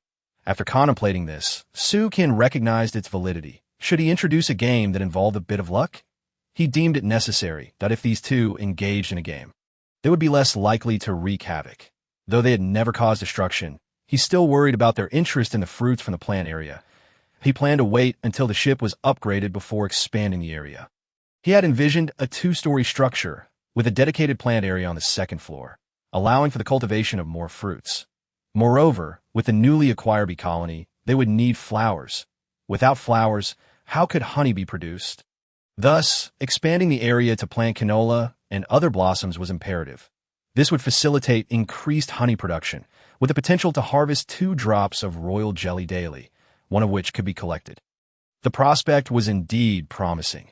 After contemplating this, Su Can recognized its validity. Should he introduce a game that involved a bit of luck? He deemed it necessary that if these two engaged in a game, they would be less likely to wreak havoc. Though they had never caused destruction, he still worried about their interest in the fruits from the plant area. He planned to wait until the ship was upgraded before expanding the area. He had envisioned a two-story structure with a dedicated plant area on the second floor, allowing for the cultivation of more fruits. Moreover, with the newly acquired bee colony, they would need flowers. Without flowers, how could honey be produced? Thus, expanding the area to plant canola and other blossoms was imperative. This would facilitate increased honey production, with the potential to harvest 2 drops of royal jelly daily, one of which could be collected. The prospect was indeed promising.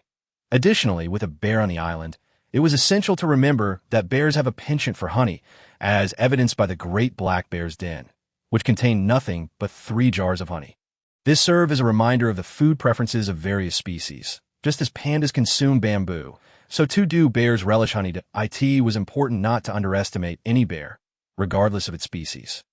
Additionally, with a bear on the island, it was essential to remember that bears have a penchant for honey, as evidenced by the Great Black Bear's Den, which contained nothing but 3 jars of honey. This served as a reminder of the food preferences of various species. Just as pandas consume bamboo, so too do bears relish honey. It was important not to underestimate any bear, regardless of its species.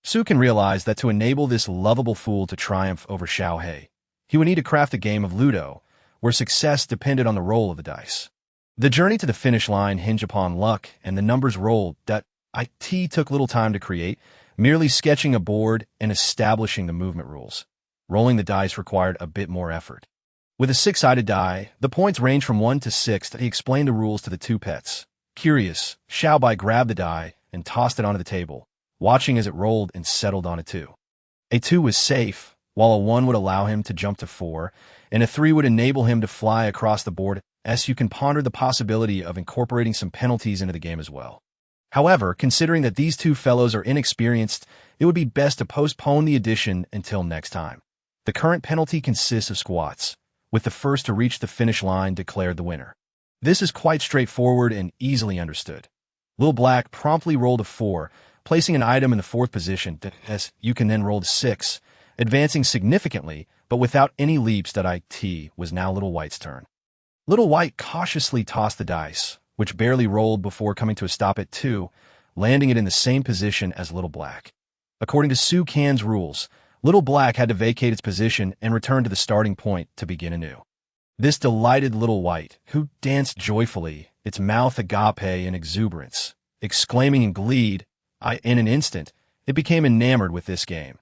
Su Can realized that to enable this lovable fool to triumph over Xiao He, he would need to craft a game of Ludo, where success depended on the roll of the dice. The journey to the finish line hinged upon luck and the numbers rolled. It took little time to create, merely sketching a board and establishing the movement rules. Rolling the dice required a bit more effort. With a 6-sided die, the points ranged from 1 to 6. He explained the rules to the 2 pets. Curious, Xiao Bai grabbed the die and tossed it onto the table, watching as it rolled and settled on a 2. A 2 was safe, while a 1 would allow him to jump to 4, and a 3 would enable him to fly across the board. You can ponder the possibility of incorporating some penalties into the game as well. However, considering that these 2 fellows are inexperienced, it would be best to postpone the addition until next time. The current penalty consists of squats, with the first to reach the finish line declared the winner. This is quite straightforward and easily understood. Little Black promptly rolled a 4, placing an item in the 4th position. You can then roll a 6, advancing significantly, but without any leaps. It was now Little White's turn. Little White cautiously tossed the dice, which barely rolled before coming to a stop at 2, landing it in the same position as Little Black. According to Su Can's rules, Little Black had to vacate its position and return to the starting point to begin anew. This delighted Little White, who danced joyfully, its mouth agape in exuberance, exclaiming in glee. In an instant, it became enamored with this game.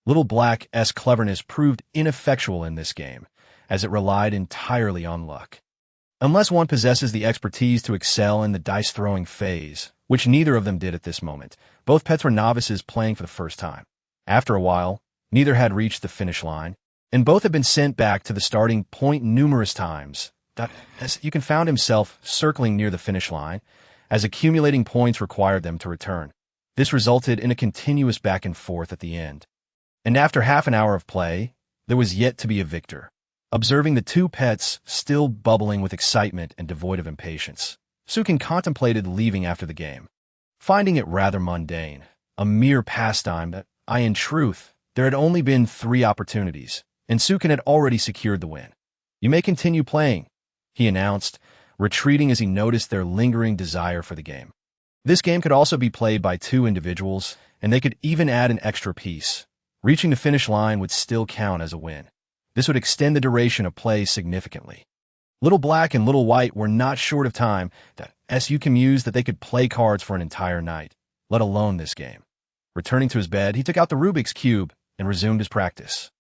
Little Black's cleverness proved ineffectual in this game, as it relied entirely on luck. Unless one possesses the expertise to excel in the dice-throwing phase, which neither of them did at this moment, both pets were novices playing for the first time. After a while, neither had reached the finish line, and both had been sent back to the starting point numerous times. You can found himself circling near the finish line, as accumulating points required them to return. This resulted in a continuous back and forth at the end. And after half an hour of play, there was yet to be a victor. Observing the 2 pets still bubbling with excitement and devoid of impatience, Su Can contemplated leaving after the game, finding it rather mundane, a mere pastime. In truth, there had only been 3 opportunities, and Su Can had already secured the win. "You may continue playing," he announced, retreating as he noticed their lingering desire for the game. This game could also be played by 2 individuals, and they could even add an extra piece. Reaching the finish line would still count as a win. This would extend the duration of play significantly. Little Black and Little White were not short of time. You can mused that they could play cards for an entire night, let alone this game. Returning to his bed, he took out the Rubik's Cube and resumed his practice,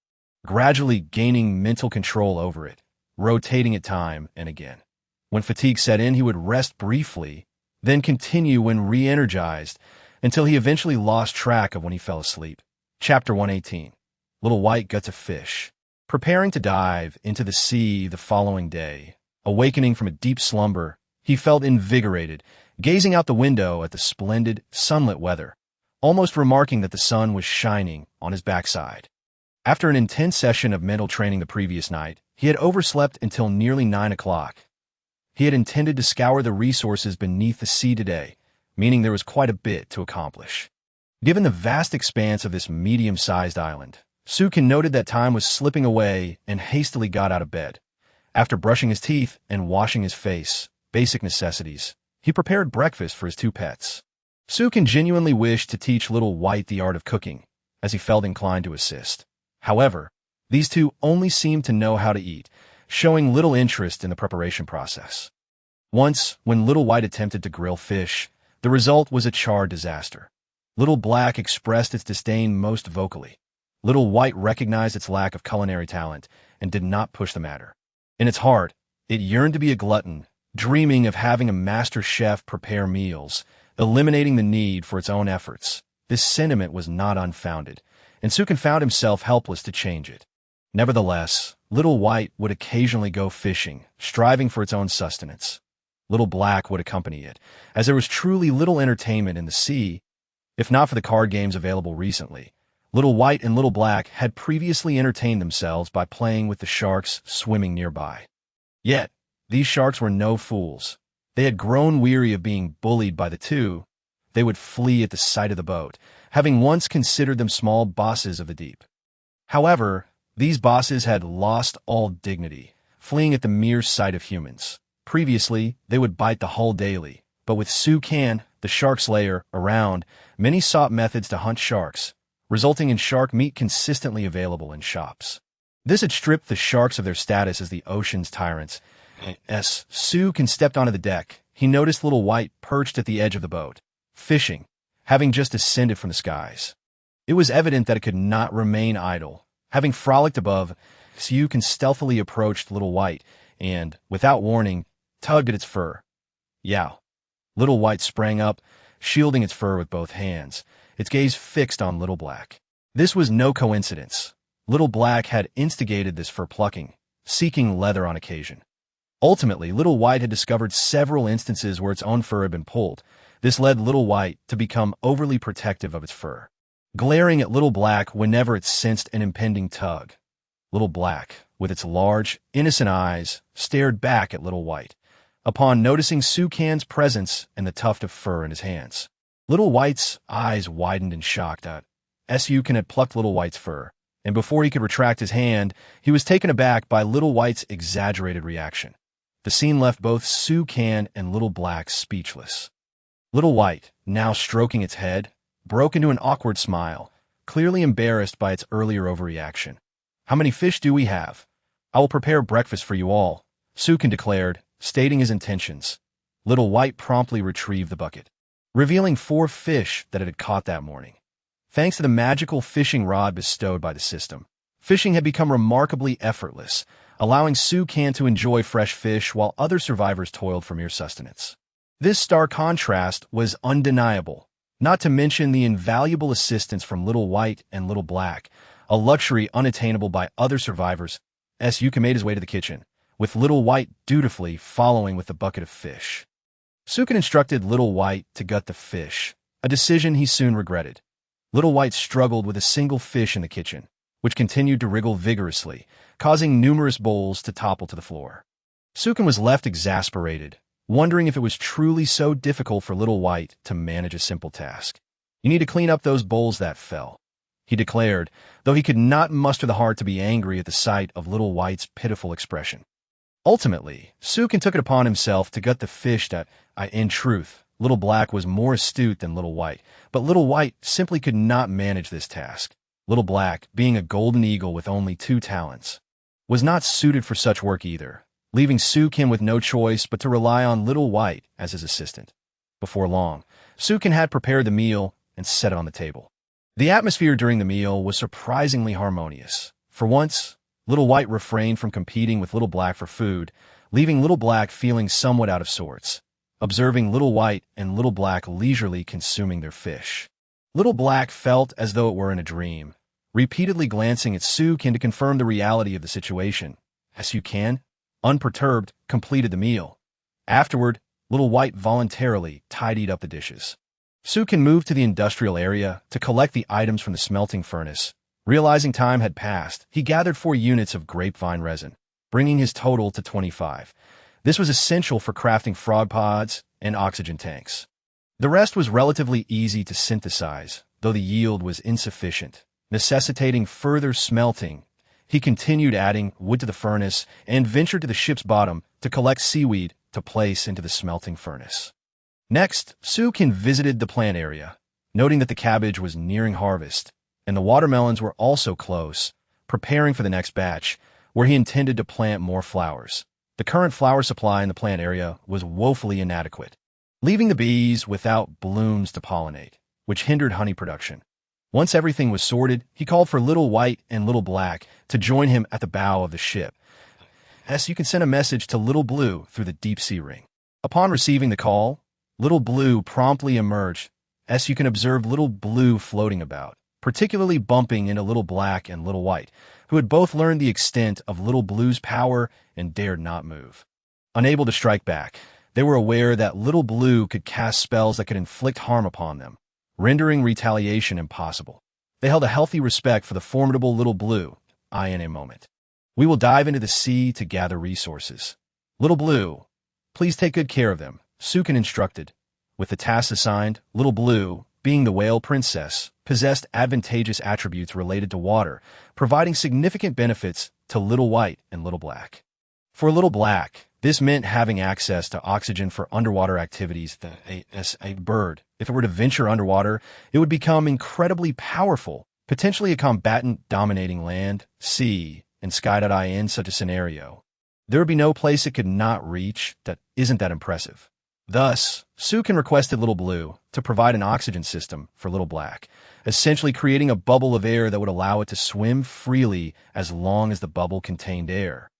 gradually gaining mental control over it, rotating it time and again. When fatigue set in, he would rest briefly, then continue when re-energized, until he eventually lost track of when he fell asleep. Chapter 118. Little White got to fish. Preparing to dive into the sea the following day, awakening from a deep slumber, he felt invigorated, gazing out the window at the splendid, sunlit weather, almost remarking that the sun was shining on his backside. After an intense session of mental training the previous night, he had overslept until nearly 9 o'clock. He had intended to scour the resources beneath the sea today, meaning there was quite a bit to accomplish. Given the vast expanse of this medium-sized island, Sukin noted that time was slipping away and hastily got out of bed. After brushing his teeth and washing his face, basic necessities, he prepared breakfast for his two pets. Sukin genuinely wished to teach Little White the art of cooking, as he felt inclined to assist. However, these two only seemed to know how to eat, showing little interest in the preparation process. Once, when Little White attempted to grill fish, the result was a charred disaster. Little Black expressed its disdain most vocally. Little White recognized its lack of culinary talent and did not push the matter. In its heart, it yearned to be a glutton, dreaming of having a master chef prepare meals, eliminating the need for its own efforts. This sentiment was not unfounded, and Sukin found himself helpless to change it. Nevertheless, Little White would occasionally go fishing, striving for its own sustenance. Little Black would accompany it, as there was truly little entertainment in the sea. If not for the card games available recently, Little White and Little Black had previously entertained themselves by playing with the sharks swimming nearby. Yet, these sharks were no fools. They had grown weary of being bullied by the two. They would flee at the sight of the boat, having once considered them small bosses of the deep. However, these bosses had lost all dignity, fleeing at the mere sight of humans. Previously, they would bite the hull daily, but with Sukin, the shark slayer, around, many sought methods to hunt sharks, resulting in shark meat consistently available in shops. This had stripped the sharks of their status as the ocean's tyrants. As Sukin stepped onto the deck, he noticed Little White perched at the edge of the boat, fishing, having just descended from the skies. It was evident that it could not remain idle. Having frolicked above, Sukin stealthily approached Little White and, without warning, tugged at its fur. Yow! Little White sprang up, shielding its fur with both hands, its gaze fixed on Little Black. This was no coincidence. Little Black had instigated this fur plucking, seeking leather on occasion. Ultimately, Little White had discovered several instances where its own fur had been pulled. This led Little White to become overly protective of its fur, glaring at Little Black whenever it sensed an impending tug. Little Black, with its large, innocent eyes, stared back at Little White, upon noticing Sukin's presence and the tuft of fur in his hands. Little White's eyes widened in shock that Sukin had plucked Little White's fur, and before he could retract his hand, he was taken aback by Little White's exaggerated reaction. The scene left both Sukin and Little Black speechless. Little White, now stroking its head, broke into an awkward smile, clearly embarrassed by its earlier overreaction. "How many fish do we have? I will prepare breakfast for you all," Sukin declared, stating his intentions. Little White promptly retrieved the bucket, revealing 4 fish that it had caught that morning. Thanks to the magical fishing rod bestowed by the system, fishing had become remarkably effortless, allowing Sukin to enjoy fresh fish while other survivors toiled for mere sustenance. This stark contrast was undeniable, not to mention the invaluable assistance from Little White and Little Black, a luxury unattainable by other survivors. Sukin made his way to the kitchen, with Little White dutifully following with the bucket of fish. Sukin instructed Little White to gut the fish, a decision he soon regretted. Little White struggled with a single fish in the kitchen, which continued to wriggle vigorously, causing numerous bowls to topple to the floor. Sukin was left exasperated, wondering if it was truly so difficult for Little White to manage a simple task. "You need to clean up those bowls that fell," he declared, though he could not muster the heart to be angry at the sight of Little White's pitiful expression. Ultimately, Sukin took it upon himself to gut the fish that, in truth, Little Black was more astute than Little White, but Little White simply could not manage this task. Little Black, being a golden eagle with only 2 talents, was not suited for such work either, leaving Sukin with no choice but to rely on Little White as his assistant. Before long, Sukin had prepared the meal and set it on the table. The atmosphere during the meal was surprisingly harmonious. For once, Little White refrained from competing with Little Black for food, leaving Little Black feeling somewhat out of sorts, observing Little White and Little Black leisurely consuming their fish. Little Black felt as though it were in a dream, repeatedly glancing at Sukin to confirm the reality of the situation. Sukin, unperturbed, completed the meal. Afterward, Little White voluntarily tidied up the dishes. Sukin moved to the industrial area to collect the items from the smelting furnace. Realizing time had passed, he gathered 4 units of grapevine resin, bringing his total to 25. This was essential for crafting frog pods and oxygen tanks. The rest was relatively easy to synthesize, though the yield was insufficient, necessitating further smelting. He continued adding wood to the furnace and ventured to the ship's bottom to collect seaweed to place into the smelting furnace. Next, Sukin visited the plant area, noting that the cabbage was nearing harvest, and the watermelons were also close, preparing for the next batch, where he intended to plant more flowers. The current flower supply in the plant area was woefully inadequate, leaving the bees without blooms to pollinate, which hindered honey production. Once everything was sorted, he called for Little White and Little Black to join him at the bow of the ship. Yes, you can send a message to Little Blue through the deep sea ring. Upon receiving the call, Little Blue promptly emerged. As you can observe Little Blue floating about, particularly bumping into Little Black and Little White, who had both learned the extent of Little Blue's power and dared not move. Unable to strike back, they were aware that Little Blue could cast spells that could inflict harm upon them, rendering retaliation impossible. They held a healthy respect for the formidable Little Blue. In a moment, we will dive into the sea to gather resources. Little Blue, please take good care of them, Sukin instructed. With the tasks assigned, Little Blue, being the whale princess, possessed advantageous attributes related to water, providing significant benefits to Little White and Little Black. For Little Black, this meant having access to oxygen for underwater activities. As a bird, if it were to venture underwater, it would become incredibly powerful, potentially a combatant dominating land, sea, and sky. In such a scenario, there would be no place it could not reach that isn't that impressive. Thus, Sukin requested Little Blue to provide an oxygen system for Little Black, essentially creating a bubble of air that would allow it to swim freely as long as the bubble contained air.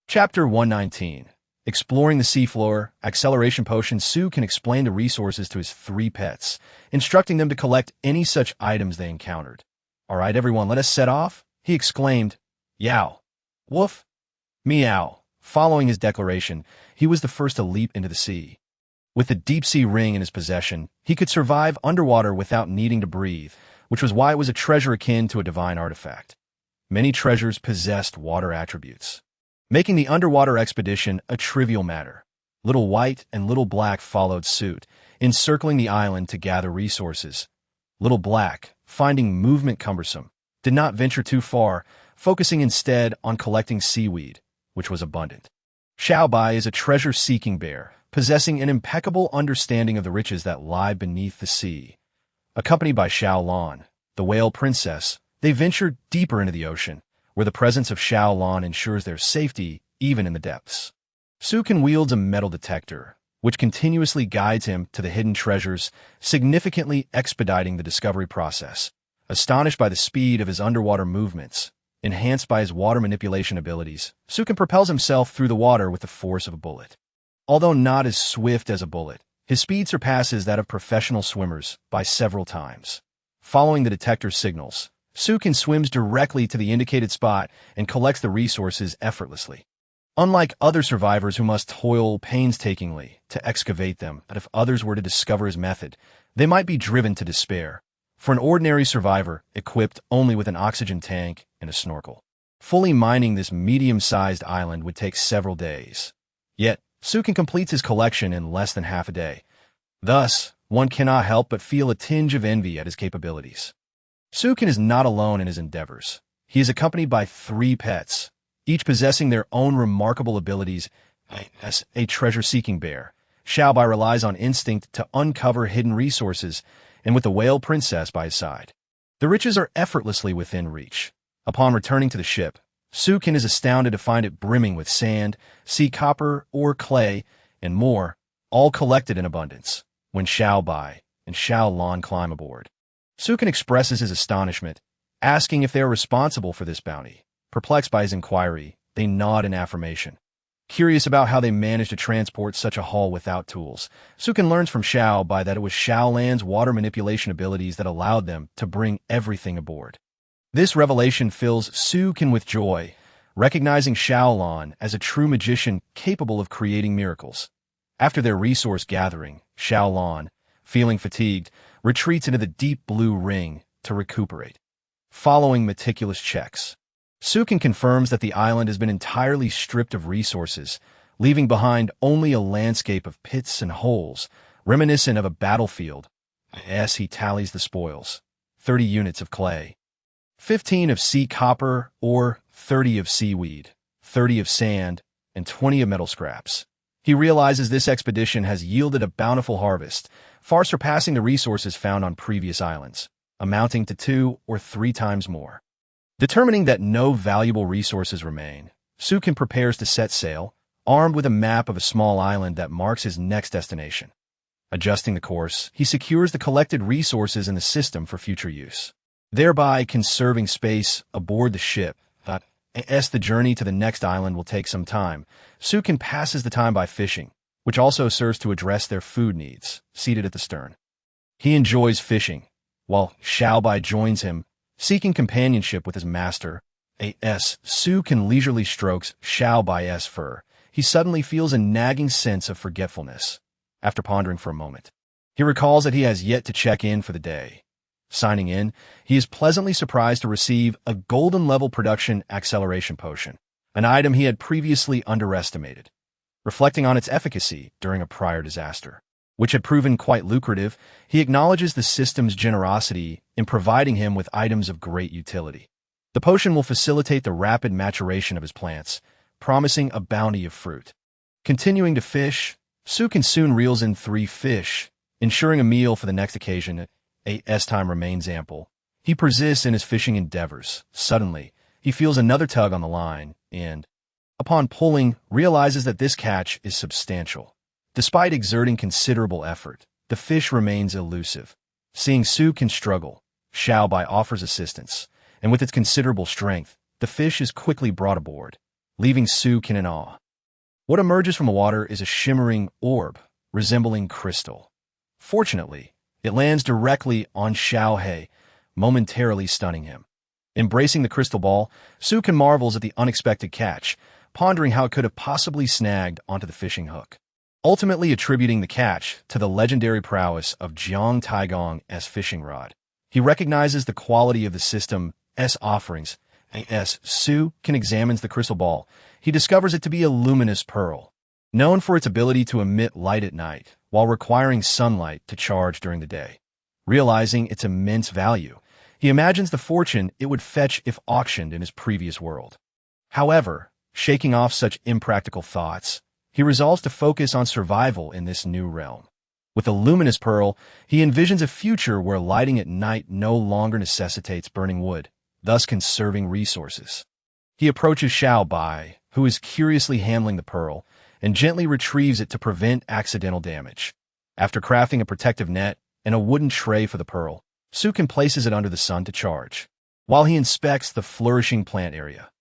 Chapter 119. Exploring the seafloor, acceleration potion. Sukin explained the resources to his 3 pets, instructing them to collect any such items they encountered. "All right, everyone, let us set off," he exclaimed. "Yow! Woof! Meow!" Following his declaration, he was the first to leap into the sea. With the deep-sea ring in his possession, he could survive underwater without needing to breathe, which was why it was a treasure akin to a divine artifact. Many treasures possessed water attributes, making the underwater expedition a trivial matter. Little White and Little Black followed suit, encircling the island to gather resources. Little Black, finding movement cumbersome, did not venture too far, focusing instead on collecting seaweed, which was abundant. Xiaobai is a treasure-seeking bear, possessing an impeccable understanding of the riches that lie beneath the sea. Accompanied by Xiaolan, the whale princess, they venture deeper into the ocean, where the presence of Xiaolan ensures their safety even in the depths. Sukin wields a metal detector, which continuously guides him to the hidden treasures, significantly expediting the discovery process. Astonished by the speed of his underwater movements, enhanced by his water manipulation abilities, Sukin propels himself through the water with the force of a bullet. Although not as swift as a bullet, his speed surpasses that of professional swimmers by several times. Following the detector's signals, Sukin swims directly to the indicated spot and collects the resources effortlessly. Unlike other survivors who must toil painstakingly to excavate them, and if others were to discover his method, they might be driven to despair. For an ordinary survivor, equipped only with an oxygen tank and a snorkel, fully mining this medium-sized island would take several days. Yet, Sukin completes his collection in less than half a day. Thus, one cannot help but feel a tinge of envy at his capabilities. Sukin is not alone in his endeavors. He is accompanied by 3 pets, each possessing their own remarkable abilities. As a treasure-seeking bear, Xiaobai relies on instinct to uncover hidden resources, and with the whale princess by his side, the riches are effortlessly within reach. Upon returning to the ship, Sukin is astounded to find it brimming with sand, sea copper, or clay, and more, all collected in abundance. When Xiaobai and Xiaolan climb aboard, Sukin expresses his astonishment, asking if they are responsible for this bounty. Perplexed by his inquiry, they nod in affirmation. Curious about how they managed to transport such a haul without tools, Sukin learns from Xiaobai that it was Xiaolan's water manipulation abilities that allowed them to bring everything aboard. This revelation fills Sukin with joy, recognizing Xiaolan as a true magician capable of creating miracles. After their resource gathering, Xiaolan, feeling fatigued, retreats into the deep blue ring to recuperate. Following meticulous checks, Sukin confirms that the island has been entirely stripped of resources, leaving behind only a landscape of pits and holes, reminiscent of a battlefield. As he tallies the spoils, 30 units of clay, 15 of sea copper ore, 30 of seaweed, 30 of sand, and 20 of metal scraps. He realizes this expedition has yielded a bountiful harvest, far surpassing the resources found on previous islands, amounting to 2 or 3 times more. Determining that no valuable resources remain, Sukin prepares to set sail, armed with a map of a small island that marks his next destination. Adjusting the course, he secures the collected resources in the system for future use, thereby conserving space aboard the ship. As the journey to the next island will take some time, Sukin passes the time by fishing, which also serves to address their food needs, seated at the stern. He enjoys fishing, while Xiaobai joins him, seeking companionship with his master. As Sukin leisurely strokes Xiaobai's fur, he suddenly feels a nagging sense of forgetfulness. After pondering for a moment, he recalls that he has yet to check in for the day. Signing in, he is pleasantly surprised to receive a golden-level production acceleration potion, an item he had previously underestimated. Reflecting on its efficacy during a prior disaster, which had proven quite lucrative, he acknowledges the system's generosity in providing him with items of great utility. The potion will facilitate the rapid maturation of his plants, promising a bounty of fruit. Continuing to fish, Sukin soon reels in 3 fish, ensuring a meal for the next occasion. As time remains ample, he persists in his fishing endeavors. Suddenly, he feels another tug on the line and, upon pulling, realizes that this catch is substantial. Despite exerting considerable effort, the fish remains elusive. Seeing Sukin struggle, Xiaobai offers assistance, and with its considerable strength, the fish is quickly brought aboard, leaving Sukin in awe. What emerges from the water is a shimmering orb, resembling crystal. Fortunately, it lands directly on Xiaohei, momentarily stunning him. Embracing the crystal ball, Sukin marvels at the unexpected catch, pondering how it could have possibly snagged onto the fishing hook. Ultimately attributing the catch to the legendary prowess of Jiang Taigong's fishing rod, he recognizes the quality of the system's offerings. As Sukin examines the crystal ball, he discovers it to be a luminous pearl, known for its ability to emit light at night, while requiring sunlight to charge during the day. Realizing its immense value, he imagines the fortune it would fetch if auctioned in his previous world. However, shaking off such impractical thoughts, he resolves to focus on survival in this new realm. With the luminous pearl, he envisions a future where lighting at night no longer necessitates burning wood, thus conserving resources. He approaches Xiaobai, who is curiously handling the pearl, and gently retrieves it to prevent accidental damage. After crafting a protective net and a wooden tray for the pearl, Sukin places it under the sun to charge, while he inspects the flourishing plant area.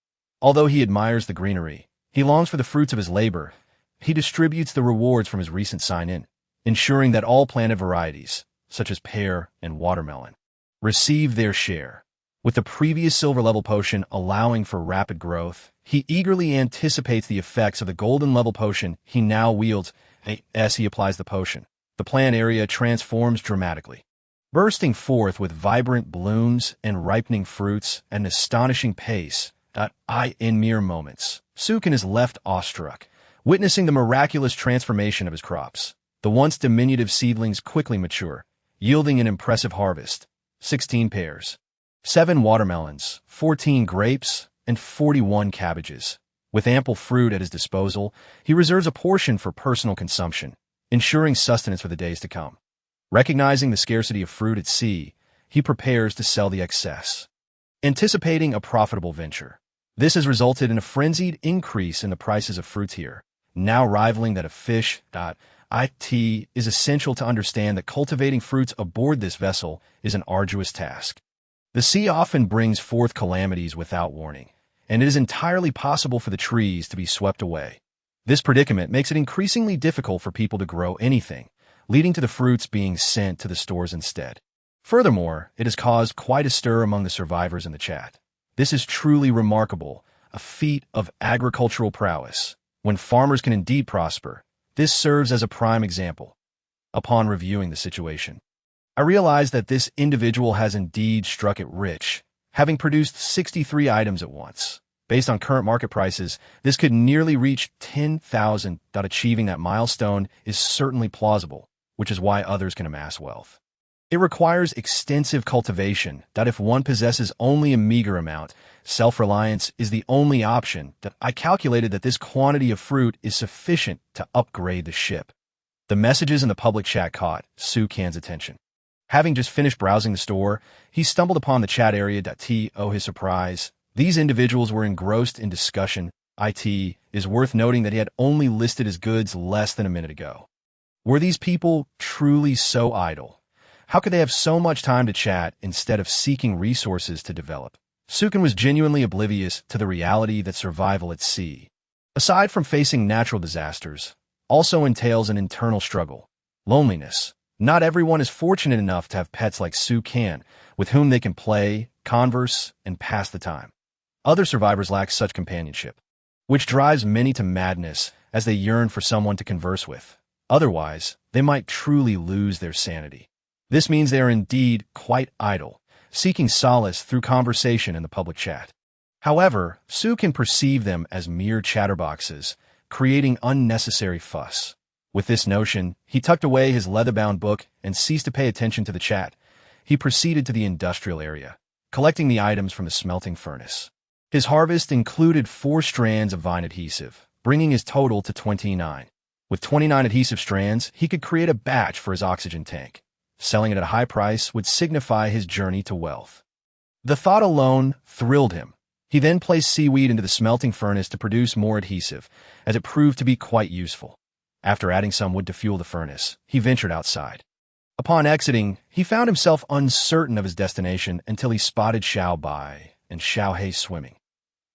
Although he admires the greenery, he longs for the fruits of his labor. He distributes the rewards from his recent sign-in, ensuring that all planted varieties, such as pear and watermelon, receive their share. With the previous silver-level potion allowing for rapid growth, he eagerly anticipates the effects of the golden-level potion he now wields. As he applies the potion, the plant area transforms dramatically, bursting forth with vibrant blooms and ripening fruits at an astonishing pace. In mere moments, Sukin is left awestruck, witnessing the miraculous transformation of his crops. The once diminutive seedlings quickly mature, yielding an impressive harvest: 16 pears, 7 watermelons, 14 grapes, and 41 cabbages. With ample fruit at his disposal, he reserves a portion for personal consumption, ensuring sustenance for the days to come. Recognizing the scarcity of fruit at sea, he prepares to sell the excess, anticipating a profitable venture. This has resulted in a frenzied increase in the prices of fruits here, now rivaling that of fish. It is essential to understand that cultivating fruits aboard this vessel is an arduous task. The sea often brings forth calamities without warning, and it is entirely possible for the trees to be swept away. This predicament makes it increasingly difficult for people to grow anything, leading to the fruits being sent to the stores instead. Furthermore, it has caused quite a stir among the survivors in the chat. This is truly remarkable, a feat of agricultural prowess. When farmers can indeed prosper, this serves as a prime example. Upon reviewing the situation, I realized that this individual has indeed struck it rich, having produced 63 items at once. Based on current market prices, this could nearly reach 10,000. Achieving that milestone is certainly plausible, which is why others can amass wealth. It requires extensive cultivation that if one possesses only a meager amount, self-reliance is the only option. That I calculated that this quantity of fruit is sufficient to upgrade the ship. The messages in the public chat caught Su Kan's attention. Having just finished browsing the store, he stumbled upon the chat area. To his surprise, these individuals were engrossed in discussion. It is worth noting that he had only listed his goods less than a minute ago. Were these people truly so idle? How could they have so much time to chat instead of seeking resources to develop? Sukin was genuinely oblivious to the reality that survival at sea, aside from facing natural disasters, also entails an internal struggle, loneliness. Not everyone is fortunate enough to have pets like Su Kan, with whom they can play, converse, and pass the time. Other survivors lack such companionship, which drives many to madness as they yearn for someone to converse with. Otherwise, they might truly lose their sanity. This means they are indeed quite idle, seeking solace through conversation in the public chat. However, Su can perceive them as mere chatterboxes, creating unnecessary fuss. With this notion, he tucked away his leather-bound book and ceased to pay attention to the chat. He proceeded to the industrial area, collecting the items from the smelting furnace. His harvest included 4 strands of vine adhesive, bringing his total to 29. With 29 adhesive strands, he could create a batch for his oxygen tank. Selling it at a high price would signify his journey to wealth. The thought alone thrilled him. He then placed seaweed into the smelting furnace to produce more adhesive, as it proved to be quite useful. After adding some wood to fuel the furnace, he ventured outside. Upon exiting, he found himself uncertain of his destination until he spotted Xiao Bai and Xiao He swimming.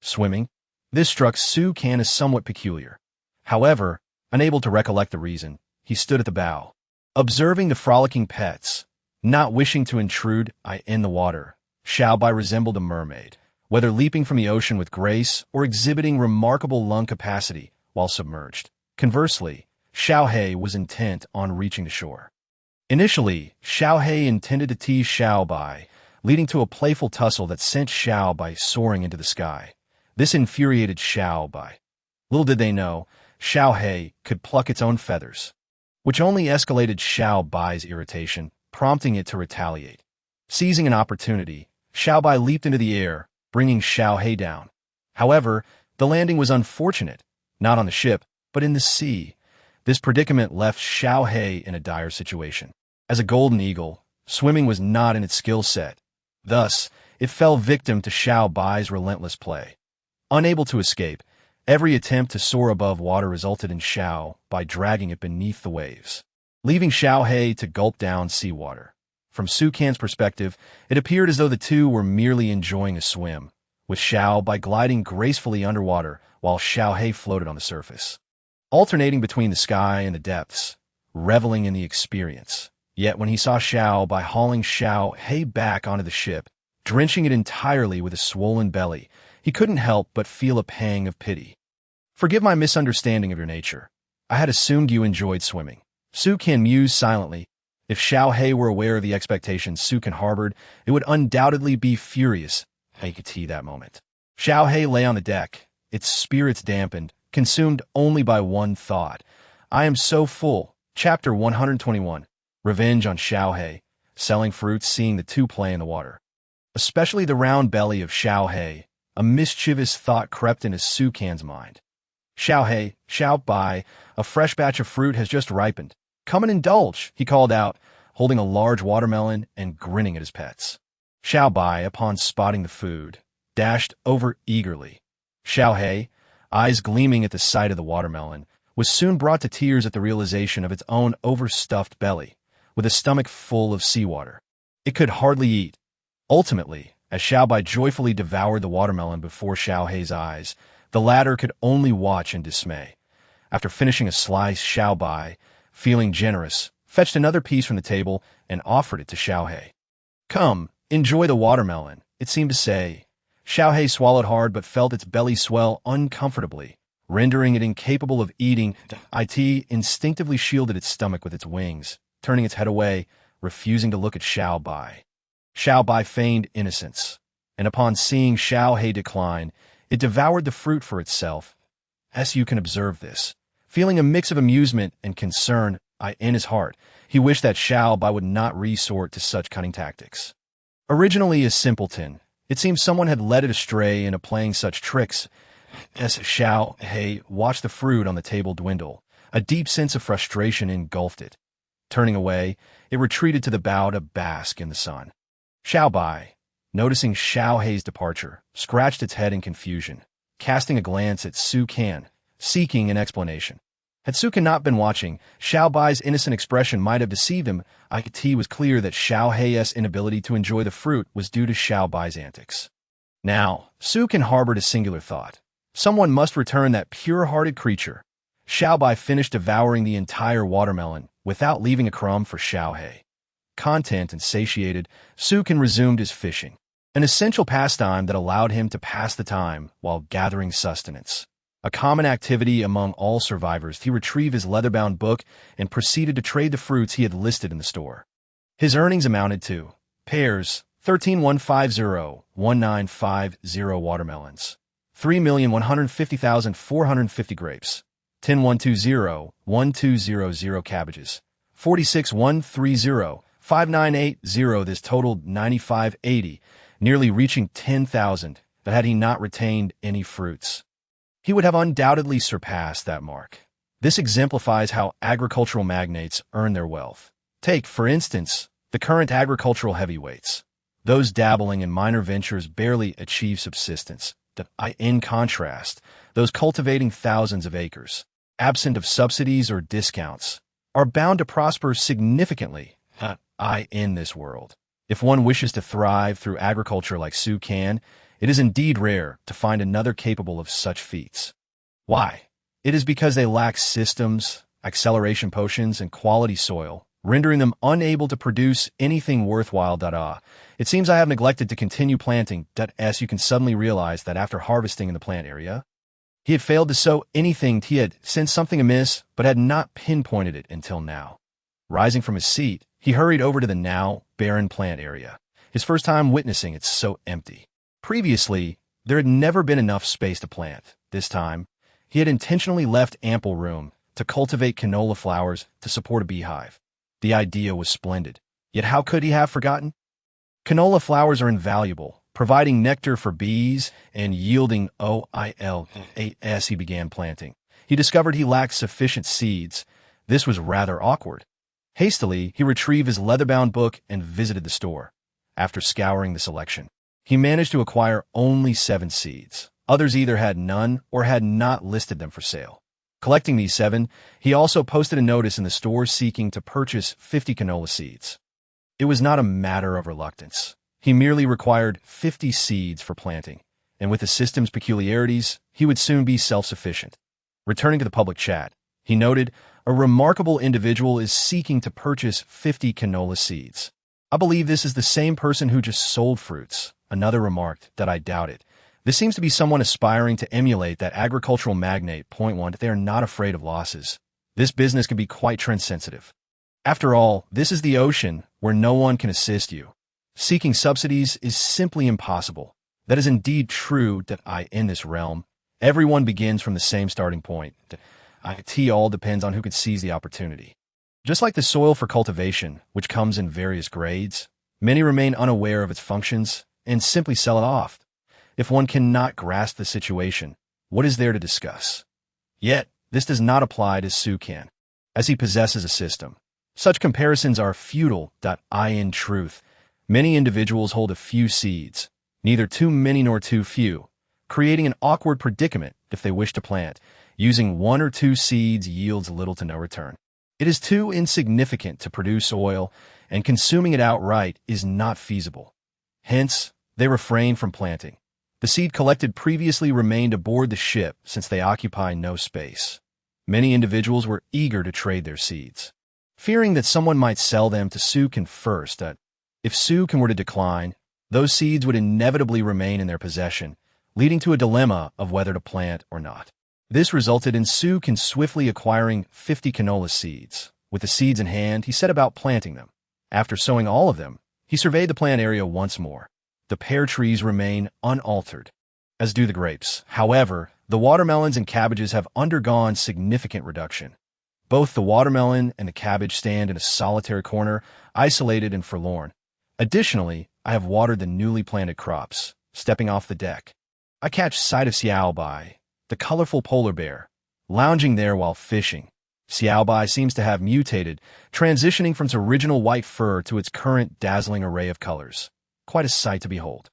Swimming? This struck Su Kan as somewhat peculiar. However, unable to recollect the reason, he stood at the bow, observing the frolicking pets. Not wishing to intrude in the water, Xiao Bai resembled a mermaid, whether leaping from the ocean with grace or exhibiting remarkable lung capacity while submerged. Conversely, Xiao He was intent on reaching the shore. Initially, Xiao He intended to tease Xiao Bai, leading to a playful tussle that sent Xiao Bai soaring into the sky. This infuriated Xiao Bai. Little did they know, Xiao He could pluck its own feathers, which only escalated Xiao Bai's irritation, prompting it to retaliate. Seizing an opportunity, Xiao Bai leaped into the air, bringing Xiao He down. However, the landing was unfortunate, not on the ship, but in the sea. This predicament left Xiao He in a dire situation. As a golden eagle, swimming was not in its skill set. Thus, it fell victim to Xiao Bai's relentless play. Unable to escape, every attempt to soar above water resulted in Xiao Bai dragging it beneath the waves, leaving Xiao He to gulp down seawater. From Su Kan's perspective, it appeared as though the two were merely enjoying a swim, with Xiao Bai gliding gracefully underwater while Xiao He floated on the surface, alternating between the sky and the depths, reveling in the experience. Yet when he saw Xiao Bai hauling Xiao He back onto the ship, drenching it entirely with a swollen belly, he couldn't help but feel a pang of pity. Forgive my misunderstanding of your nature. I had assumed you enjoyed swimming. Su Kan mused silently. If Xiao He were aware of the expectations Su Kan harbored, it would undoubtedly be furious. He could see that moment. Xiao He lay on the deck, its spirits dampened, consumed only by one thought. I am so full. Chapter 121. Revenge on Xiao He. Selling fruits, seeing the two play in the water. Especially the round belly of Xiao He, a mischievous thought crept into Su Kan's mind. Xiao Bai, a fresh batch of fruit has just ripened. Come and indulge, he called out, holding a large watermelon and grinning at his pets. Xiao Bai, upon spotting the food, dashed over eagerly. Xiao He, eyes gleaming at the sight of the watermelon, was soon brought to tears at the realization of its own overstuffed belly, with a stomach full of seawater. It could hardly eat. Ultimately, as Xiao Bai joyfully devoured the watermelon before Xiao He's eyes, the latter could only watch in dismay. After finishing a slice, Xiao Bai, feeling generous, fetched another piece from the table and offered it to Xiao He. Come, enjoy the watermelon, it seemed to say. Xiao He swallowed hard but felt its belly swell uncomfortably, rendering it incapable of eating. It instinctively shielded its stomach with its wings, turning its head away, refusing to look at Xiao Bai. Xiao Bai feigned innocence, and upon seeing Xiao He decline, it devoured the fruit for itself. As you can observe this, feeling a mix of amusement and concern in his heart, He wished that Xiaobai would not resort to such cunning tactics. Originally a simpleton, it seems someone had led it astray into playing such tricks. As Xiao He watched the fruit on the table dwindle, a deep sense of frustration engulfed it. Turning away, it retreated to the bow to bask in the sun. Xiaobai, noticing Xiao Hei's departure, scratched its head in confusion, casting a glance at Su Kan, seeking an explanation. Had Su Kan not been watching, Xiaobai's innocent expression might have deceived him. It was clear that Xiao Hei's inability to enjoy the fruit was due to Xiaobai's antics. Now, Su Kan harbored a singular thought. Someone must return that pure-hearted creature. Xiaobai finished devouring the entire watermelon without leaving a crumb for Xiao Hei. Content and satiated, Su Kan resumed his fishing, an essential pastime that allowed him to pass the time while gathering sustenance. A common activity among all survivors, he retrieved his leather-bound book and proceeded to trade the fruits he had listed in the store. His earnings amounted to pears, 13,150,1950 watermelons, 3,150,450 grapes, 10,120,1200 cabbages, 46,130,5980. This totaled 9580, nearly reaching 10,000, but had he not retained any fruits, he would have undoubtedly surpassed that mark. This exemplifies how agricultural magnates earn their wealth. Take, for instance, the current agricultural heavyweights. Those dabbling in minor ventures barely achieve subsistence. In contrast, those cultivating thousands of acres, absent of subsidies or discounts, are bound to prosper significantly in this world. If one wishes to thrive through agriculture like Su Kan, it is indeed rare to find another capable of such feats. Why? It is because they lack systems, acceleration potions, and quality soil, rendering them unable to produce anything worthwhile. It seems I have neglected to continue planting. As you can suddenly realize that after harvesting in the plant area, he had failed to sow anything. He had sensed something amiss, but had not pinpointed it until now. Rising from his seat, he hurried over to the now barren plant area, his first time witnessing it so empty. Previously, there had never been enough space to plant. This time, he had intentionally left ample room to cultivate canola flowers to support a beehive. The idea was splendid, yet how could he have forgotten? Canola flowers are invaluable, providing nectar for bees and yielding oil. As he began planting, he discovered he lacked sufficient seeds. This was rather awkward. Hastily, he retrieved his leather-bound book and visited the store. After scouring the selection, he managed to acquire only 7 seeds. Others either had none or had not listed them for sale. Collecting these 7, he also posted a notice in the store seeking to purchase 50 canola seeds. It was not a matter of reluctance. He merely required 50 seeds for planting, and with the system's peculiarities, he would soon be self-sufficient. Returning to the public chat, he noted, "A remarkable individual is seeking to purchase 50 canola seeds. I believe this is the same person who just sold fruits." Another remarked that I doubt it. This seems to be someone aspiring to emulate that agricultural magnate. Point 1. They are not afraid of losses. This business can be quite trend-sensitive. After all, this is the ocean where no one can assist you. Seeking subsidies is simply impossible. That is indeed true in this realm. Everyone begins from the same starting point. It all depends on who can seize the opportunity. Just like the soil for cultivation, which comes in various grades, many remain unaware of its functions and simply sell it off. If one cannot grasp the situation, what is there to discuss? Yet, this does not apply to Su Kan, as he possesses a system. Such comparisons are futile. In truth, many individuals hold a few seeds, neither too many nor too few, creating an awkward predicament if they wish to plant. Using 1 or 2 seeds yields little to no return. It is too insignificant to produce oil, and consuming it outright is not feasible. Hence, they refrain from planting. The seed collected previously remained aboard the ship since they occupy no space. Many individuals were eager to trade their seeds, fearing that someone might sell them to Su Kan first. If Su Kan were to decline, those seeds would inevitably remain in their possession, leading to a dilemma of whether to plant or not. This resulted in Su Kan swiftly acquiring 50 canola seeds. With the seeds in hand, he set about planting them. After sowing all of them, he surveyed the plant area once more. The pear trees remain unaltered, as do the grapes. However, the watermelons and cabbages have undergone significant reduction. Both the watermelon and the cabbage stand in a solitary corner, isolated and forlorn. Additionally, I have watered the newly planted crops, stepping off the deck. I catch sight of Xiaobai, the colorful polar bear, lounging there while fishing. Xiaobai seems to have mutated, transitioning from its original white fur to its current dazzling array of colors. Quite a sight to behold.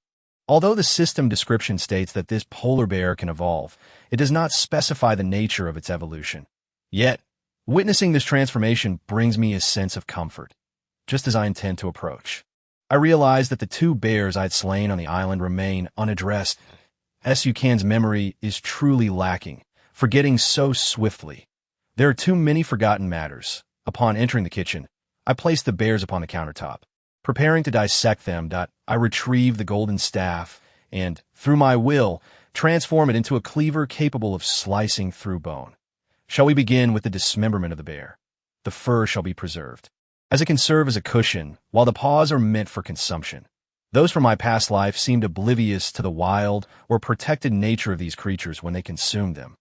Although the system description states that this polar bear can evolve, it does not specify the nature of its evolution. Yet, witnessing this transformation brings me a sense of comfort. Just as I intend to approach, I realize that the two bears I had slain on the island remain unaddressed. Sukan's memory is truly lacking, forgetting so swiftly. There are too many forgotten matters. Upon entering the kitchen, I place the bears upon the countertop. Preparing to dissect them, I retrieve the golden staff and, through my will, transform it into a cleaver capable of slicing through bone. Shall we begin with the dismemberment of the bear? The fur shall be preserved, as it can serve as a cushion, while the paws are meant for consumption. Those from my past life seemed oblivious to the wild or protected nature of these creatures when they consumed them.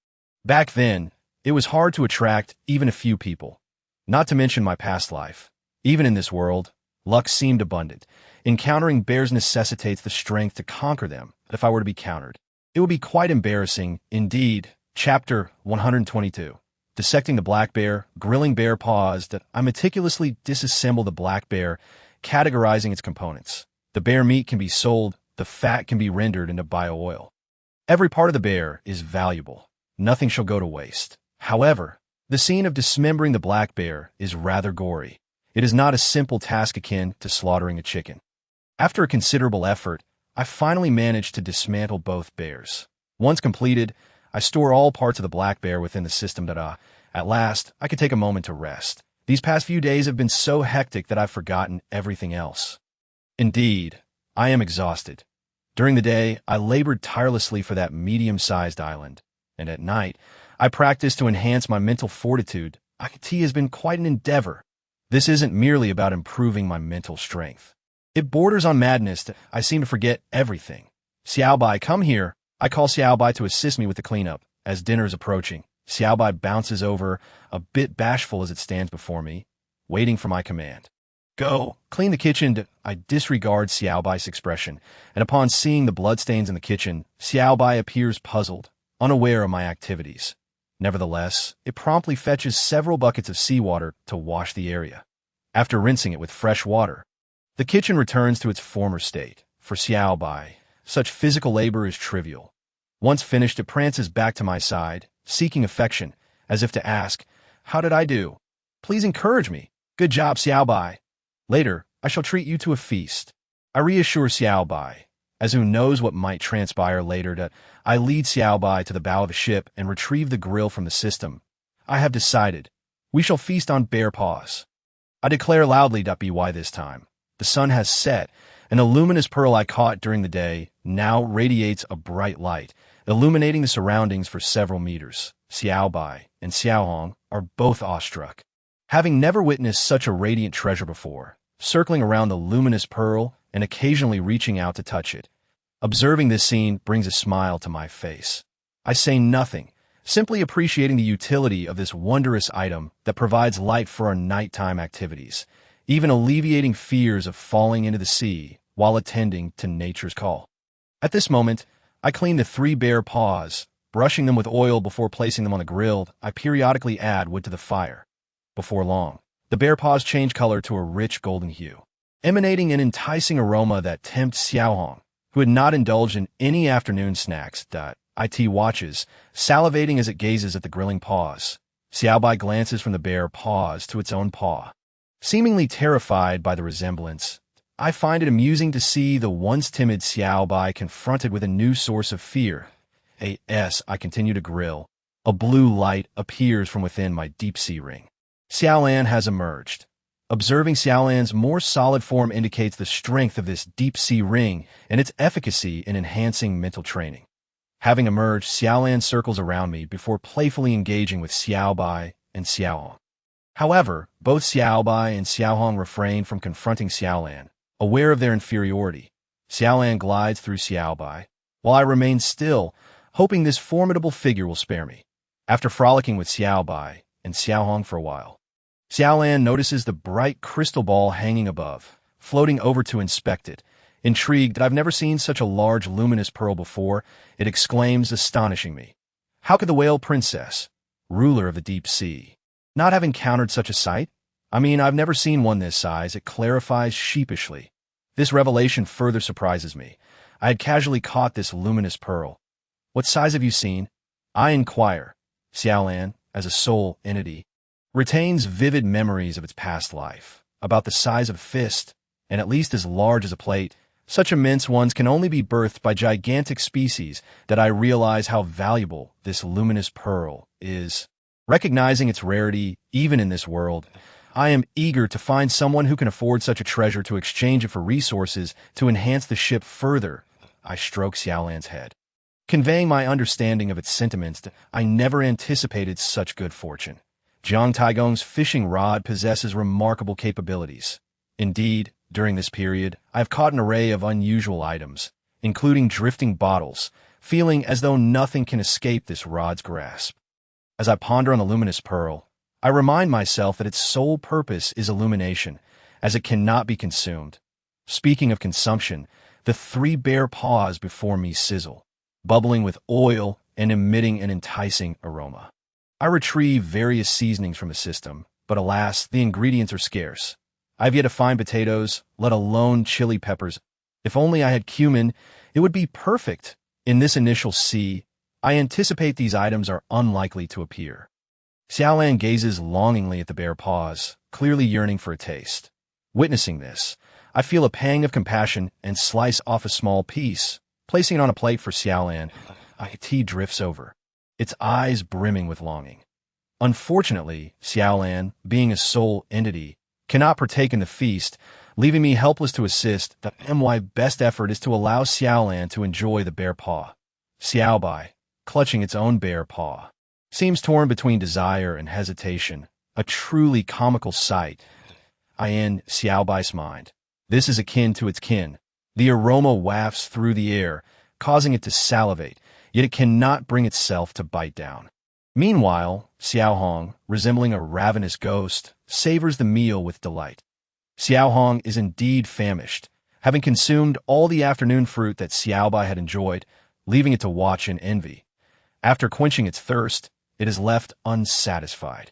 Back then, it was hard to attract even a few people. Not to mention my past life. Even in this world, luck seemed abundant. Encountering bears necessitates the strength to conquer them. If I were to be countered, it would be quite embarrassing. Indeed, Chapter 122. Dissecting the black bear, grilling bear paws. I meticulously disassemble the black bear, categorizing its components. The bear meat can be sold, the fat can be rendered into bio-oil. Every part of the bear is valuable. Nothing shall go to waste. However, the scene of dismembering the black bear is rather gory. It is not a simple task akin to slaughtering a chicken. After a considerable effort, I finally managed to dismantle both bears. Once completed, I store all parts of the black bear within the system. At last, I could take a moment to rest. These past few days have been so hectic that I've forgotten everything else. Indeed, I am exhausted. During the day, I labored tirelessly for that medium-sized island, and at night, I practiced to enhance my mental fortitude. IT has been quite an endeavor. This isn't merely about improving my mental strength. It borders on madness. I seem to forget everything. Xiaobai, come here. I call Xiaobai to assist me with the cleanup. As dinner is approaching, Xiaobai bounces over, a bit bashful as it stands before me, waiting for my command. Go, clean the kitchen. I disregard Xiaobai's expression, and upon seeing the bloodstains in the kitchen, Xiaobai appears puzzled, unaware of my activities. Nevertheless, it promptly fetches several buckets of seawater to wash the area. After rinsing it with fresh water, the kitchen returns to its former state. For Xiaobai, such physical labor is trivial. Once finished, it prances back to my side, seeking affection, as if to ask, "How did I do? Please encourage me. Good job, Xiaobai. Later, I shall treat you to a feast." I reassure Xiaobai, as who knows what might transpire later. I lead Xiaobai to the bow of the ship and retrieve the grill from the system. I have decided. We shall feast on bear paws. I declare loudly. By this time, the sun has set, and a luminous pearl I caught during the day now radiates a bright light, illuminating the surroundings for several meters. Xiaobai and Xiaohong are both awestruck. Having never witnessed such a radiant treasure before, circling around the luminous pearl and occasionally reaching out to touch it. Observing this scene brings a smile to my face. I say nothing, simply appreciating the utility of this wondrous item that provides light for our nighttime activities, even alleviating fears of falling into the sea while attending to nature's call. At this moment, I clean the 3 bear paws, brushing them with oil before placing them on the grill. I periodically add wood to the fire. Before long, the bear paws change color to a rich golden hue, emanating an enticing aroma that tempts Xiaohong, who had not indulged in any afternoon snacks. It watches, salivating as it gazes at the grilling paws. Xiaobai glances from the bear paws to its own paw. Seemingly terrified by the resemblance, I find it amusing to see the once timid Xiaobai confronted with a new source of fear. I continue to grill. A blue light appears from within my deep-sea ring. Xiaolan has emerged. Observing Xiaolan's more solid form indicates the strength of this deep-sea ring and its efficacy in enhancing mental training. Having emerged, Xiaolan circles around me before playfully engaging with Xiaobai and Xiaohong. However, both Xiaobai and Xiaohong refrain from confronting Xiaolan, aware of their inferiority. Xiaolan glides through Xiaobai, while I remain still, hoping this formidable figure will spare me. After frolicking with Xiaobai, and Xiaohong for a while. Xiaolan notices the bright crystal ball hanging above, floating over to inspect it. Intrigued that I've never seen such a large luminous pearl before, it exclaims, astonishing me. How could the whale princess, ruler of the deep sea, not have encountered such a sight? I mean, I've never seen one this size, it clarifies sheepishly. This revelation further surprises me. I had casually caught this luminous pearl. What size have you seen? I inquire. Xiaolan, as a soul entity, retains vivid memories of its past life, about the size of a fist, and at least as large as a plate. Such immense ones can only be birthed by gigantic species that I realize how valuable this luminous pearl is. Recognizing its rarity, even in this world, I am eager to find someone who can afford such a treasure to exchange it for resources to enhance the ship further. I stroke Xiaolan's head, conveying my understanding of its sentiments. I never anticipated such good fortune. Jiang Taigong's fishing rod possesses remarkable capabilities. Indeed, during this period, I have caught an array of unusual items, including drifting bottles, feeling as though nothing can escape this rod's grasp. As I ponder on the luminous pearl, I remind myself that its sole purpose is illumination, as it cannot be consumed. Speaking of consumption, the three bare paws before me sizzle, bubbling with oil and emitting an enticing aroma. I retrieve various seasonings from the system, but alas, the ingredients are scarce. I have yet to find potatoes, let alone chili peppers. If only I had cumin, it would be perfect. In this initial sea, I anticipate these items are unlikely to appear. Xiaolan gazes longingly at the bare paws, clearly yearning for a taste. Witnessing this, I feel a pang of compassion and slice off a small piece, placing it on a plate for Xiaolan. Tea drifts over, its eyes brimming with longing. Unfortunately, Xiaolan, being a soul entity, cannot partake in the feast, leaving me helpless to assist. My best effort is to allow Xiaolan to enjoy the bare paw. Xiaobai, clutching its own bare paw, seems torn between desire and hesitation, a truly comical sight. In Xiaobai's mind, this is akin to its kin. The aroma wafts through the air, causing it to salivate, yet it cannot bring itself to bite down. Meanwhile, Xiaohong, resembling a ravenous ghost, savors the meal with delight. Xiaohong is indeed famished, having consumed all the afternoon fruit that Xiaobai had enjoyed, leaving it to watch in envy. After quenching its thirst, it is left unsatisfied.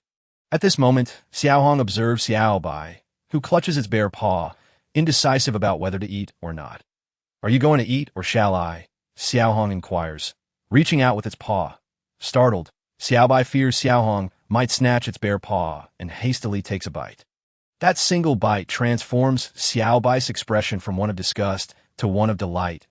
At this moment, Xiaohong observes Xiaobai, who clutches its bare paw, indecisive about whether to eat or not. Are you going to eat, or shall I? Xiaohong inquires, reaching out with its paw. Startled, Xiaobai fears Xiaohong might snatch its bare paw and hastily takes a bite. That single bite transforms Xiaobai's expression from one of disgust to one of delight.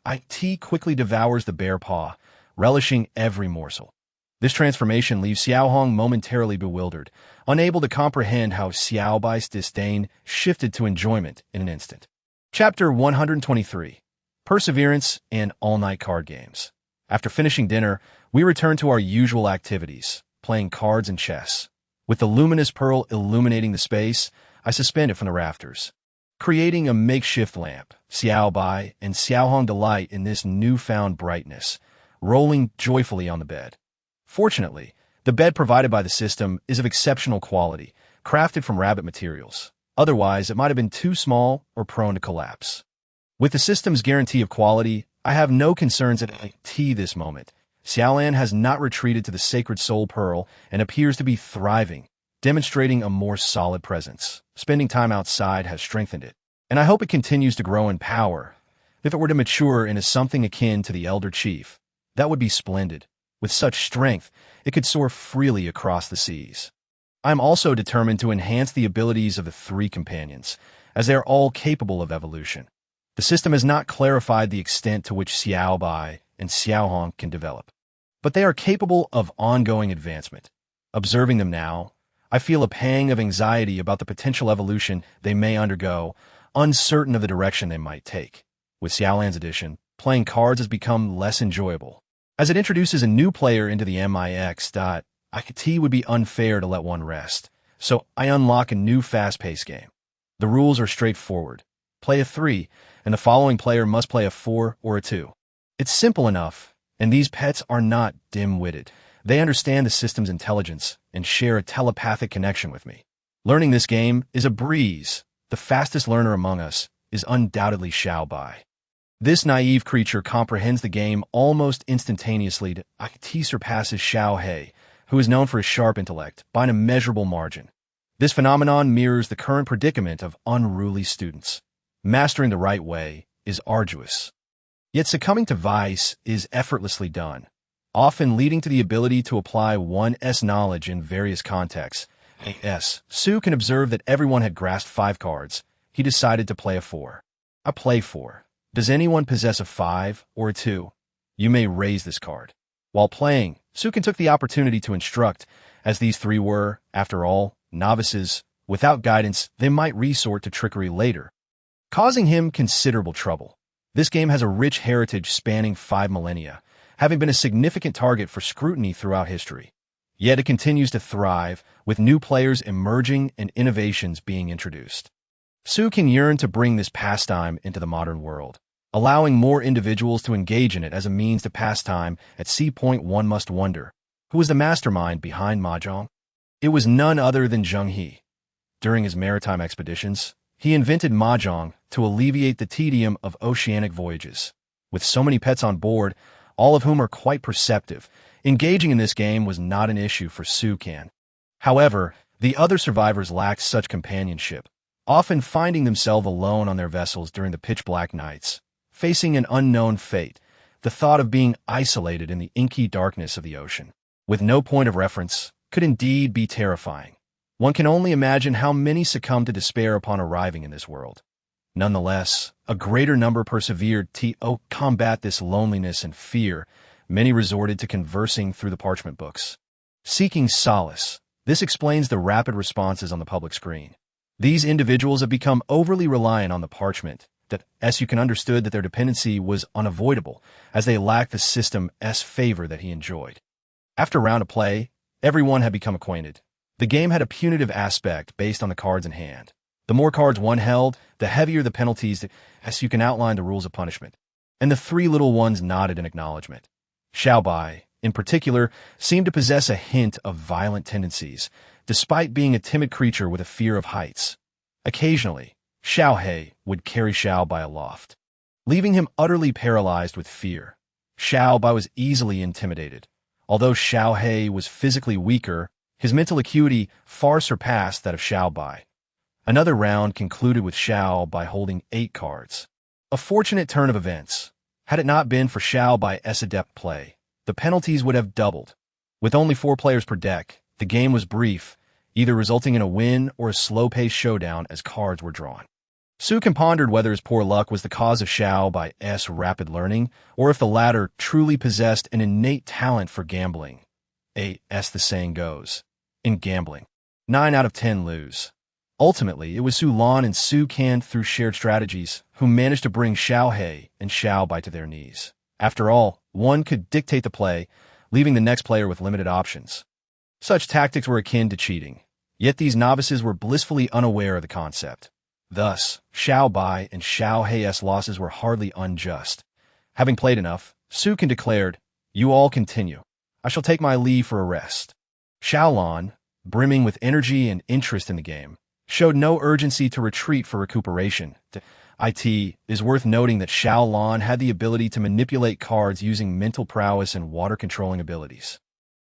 It quickly devours the bare paw, relishing every morsel. This transformation leaves Xiaohong momentarily bewildered, unable to comprehend how Xiaobai's disdain shifted to enjoyment in an instant. Chapter 123. Perseverance and all-night card games. After finishing dinner, we return to our usual activities, playing cards and chess. With the luminous pearl illuminating the space, I suspend it from the rafters, creating a makeshift lamp. Xiaobai and Xiaohong delight in this newfound brightness, rolling joyfully on the bed. Fortunately, the bed provided by the system is of exceptional quality, crafted from rabbit materials. Otherwise, it might have been too small or prone to collapse. With the system's guarantee of quality, I have no concerns at this moment. Xiaolan has not retreated to the sacred soul pearl and appears to be thriving, demonstrating a more solid presence. Spending time outside has strengthened it, and I hope it continues to grow in power. If it were to mature into something akin to the Elder Chief, that would be splendid. With such strength, it could soar freely across the seas. I am also determined to enhance the abilities of the three companions, as they are all capable of evolution. The system has not clarified the extent to which Xiaobai and Xiaohong can develop, but they are capable of ongoing advancement. Observing them now, I feel a pang of anxiety about the potential evolution they may undergo, uncertain of the direction they might take. With Xiaolan's addition, playing cards has become less enjoyable, as it introduces a new player into the mix. It would be unfair to let one rest, so I unlock a new fast-paced game. The rules are straightforward. Play a 3, and the following player must play a 4 or a 2. It's simple enough, and these pets are not dim-witted. They understand the system's intelligence and share a telepathic connection with me. Learning this game is a breeze. The fastest learner among us is undoubtedly Xiao Bai. This naive creature comprehends the game almost instantaneously. He surpasses Xiao He, who is known for his sharp intellect, by an immeasurable margin. This phenomenon mirrors the current predicament of unruly students. Mastering the right way is arduous. Yet succumbing to vice is effortlessly done, often leading to the ability to apply one's knowledge in various contexts. Su can observe that everyone had grasped 5 cards. He decided to play a 4. I play 4. Does anyone possess a 5 or a 2? You may raise this card. While playing, Sukin took the opportunity to instruct, as these 3 were, after all, novices. Without guidance, they might resort to trickery later, causing him considerable trouble. This game has a rich heritage spanning 5 millennia, having been a significant target for scrutiny throughout history. Yet it continues to thrive, with new players emerging and innovations being introduced. Su can yearn to bring this pastime into the modern world, allowing more individuals to engage in it as a means to pass time. At C.One must wonder, who was the mastermind behind Mahjong? It was none other than Zheng He. During his maritime expeditions, he invented Mahjong to alleviate the tedium of oceanic voyages. With so many pets on board, all of whom are quite perceptive, engaging in this game was not an issue for Su Kan. However, the other survivors lacked such companionship, often finding themselves alone on their vessels during the pitch-black nights, facing an unknown fate. The thought of being isolated in the inky darkness of the ocean, with no point of reference, could indeed be terrifying. One can only imagine how many succumbed to despair upon arriving in this world. Nonetheless, a greater number persevered to combat this loneliness and fear. Many resorted to conversing through the parchment books, seeking solace. This explains the rapid responses on the public screen. These individuals have become overly reliant on the parchment, as you can understood that their dependency was unavoidable, as they lacked the system's favor that he enjoyed. After a round of play, everyone had become acquainted. The game had a punitive aspect based on the cards in hand. The more cards one held, the heavier the penalties, as you can outline the rules of punishment. And the 3 little ones nodded in acknowledgement. Xiao Bai, in particular, seemed to possess a hint of violent tendencies, despite being a timid creature with a fear of heights. Occasionally, Xiao He would carry Xiao Bai aloft, leaving him utterly paralyzed with fear. Xiao Bai was easily intimidated. Although Xiao He was physically weaker, his mental acuity far surpassed that of Xiao Bai. Another round concluded with Xiao Bai holding 8 cards. A fortunate turn of events. Had it not been for Xiao Bai's adept play, the penalties would have doubled. With only 4 players per deck, the game was brief, either resulting in a win or a slow-paced showdown as cards were drawn. Sukin pondered whether his poor luck was the cause of Xiao Bai's rapid learning, or if the latter truly possessed an innate talent for gambling. As the saying goes, in gambling, 9 out of 10 lose. Ultimately, it was Su Lan and Su Kan, through shared strategies, who managed to bring Xiao He and Xiao Bai to their knees. After all, one could dictate the play, leaving the next player with limited options. Such tactics were akin to cheating, yet these novices were blissfully unaware of the concept. Thus, Xiao Bai and Xiao He's losses were hardly unjust. Having played enough, Su Kan declared, "You all continue. I shall take my leave for a rest." Xiao Lan, brimming with energy and interest in the game, showed no urgency to retreat for recuperation. It is worth noting that Xiao Lan had the ability to manipulate cards using mental prowess and water-controlling abilities.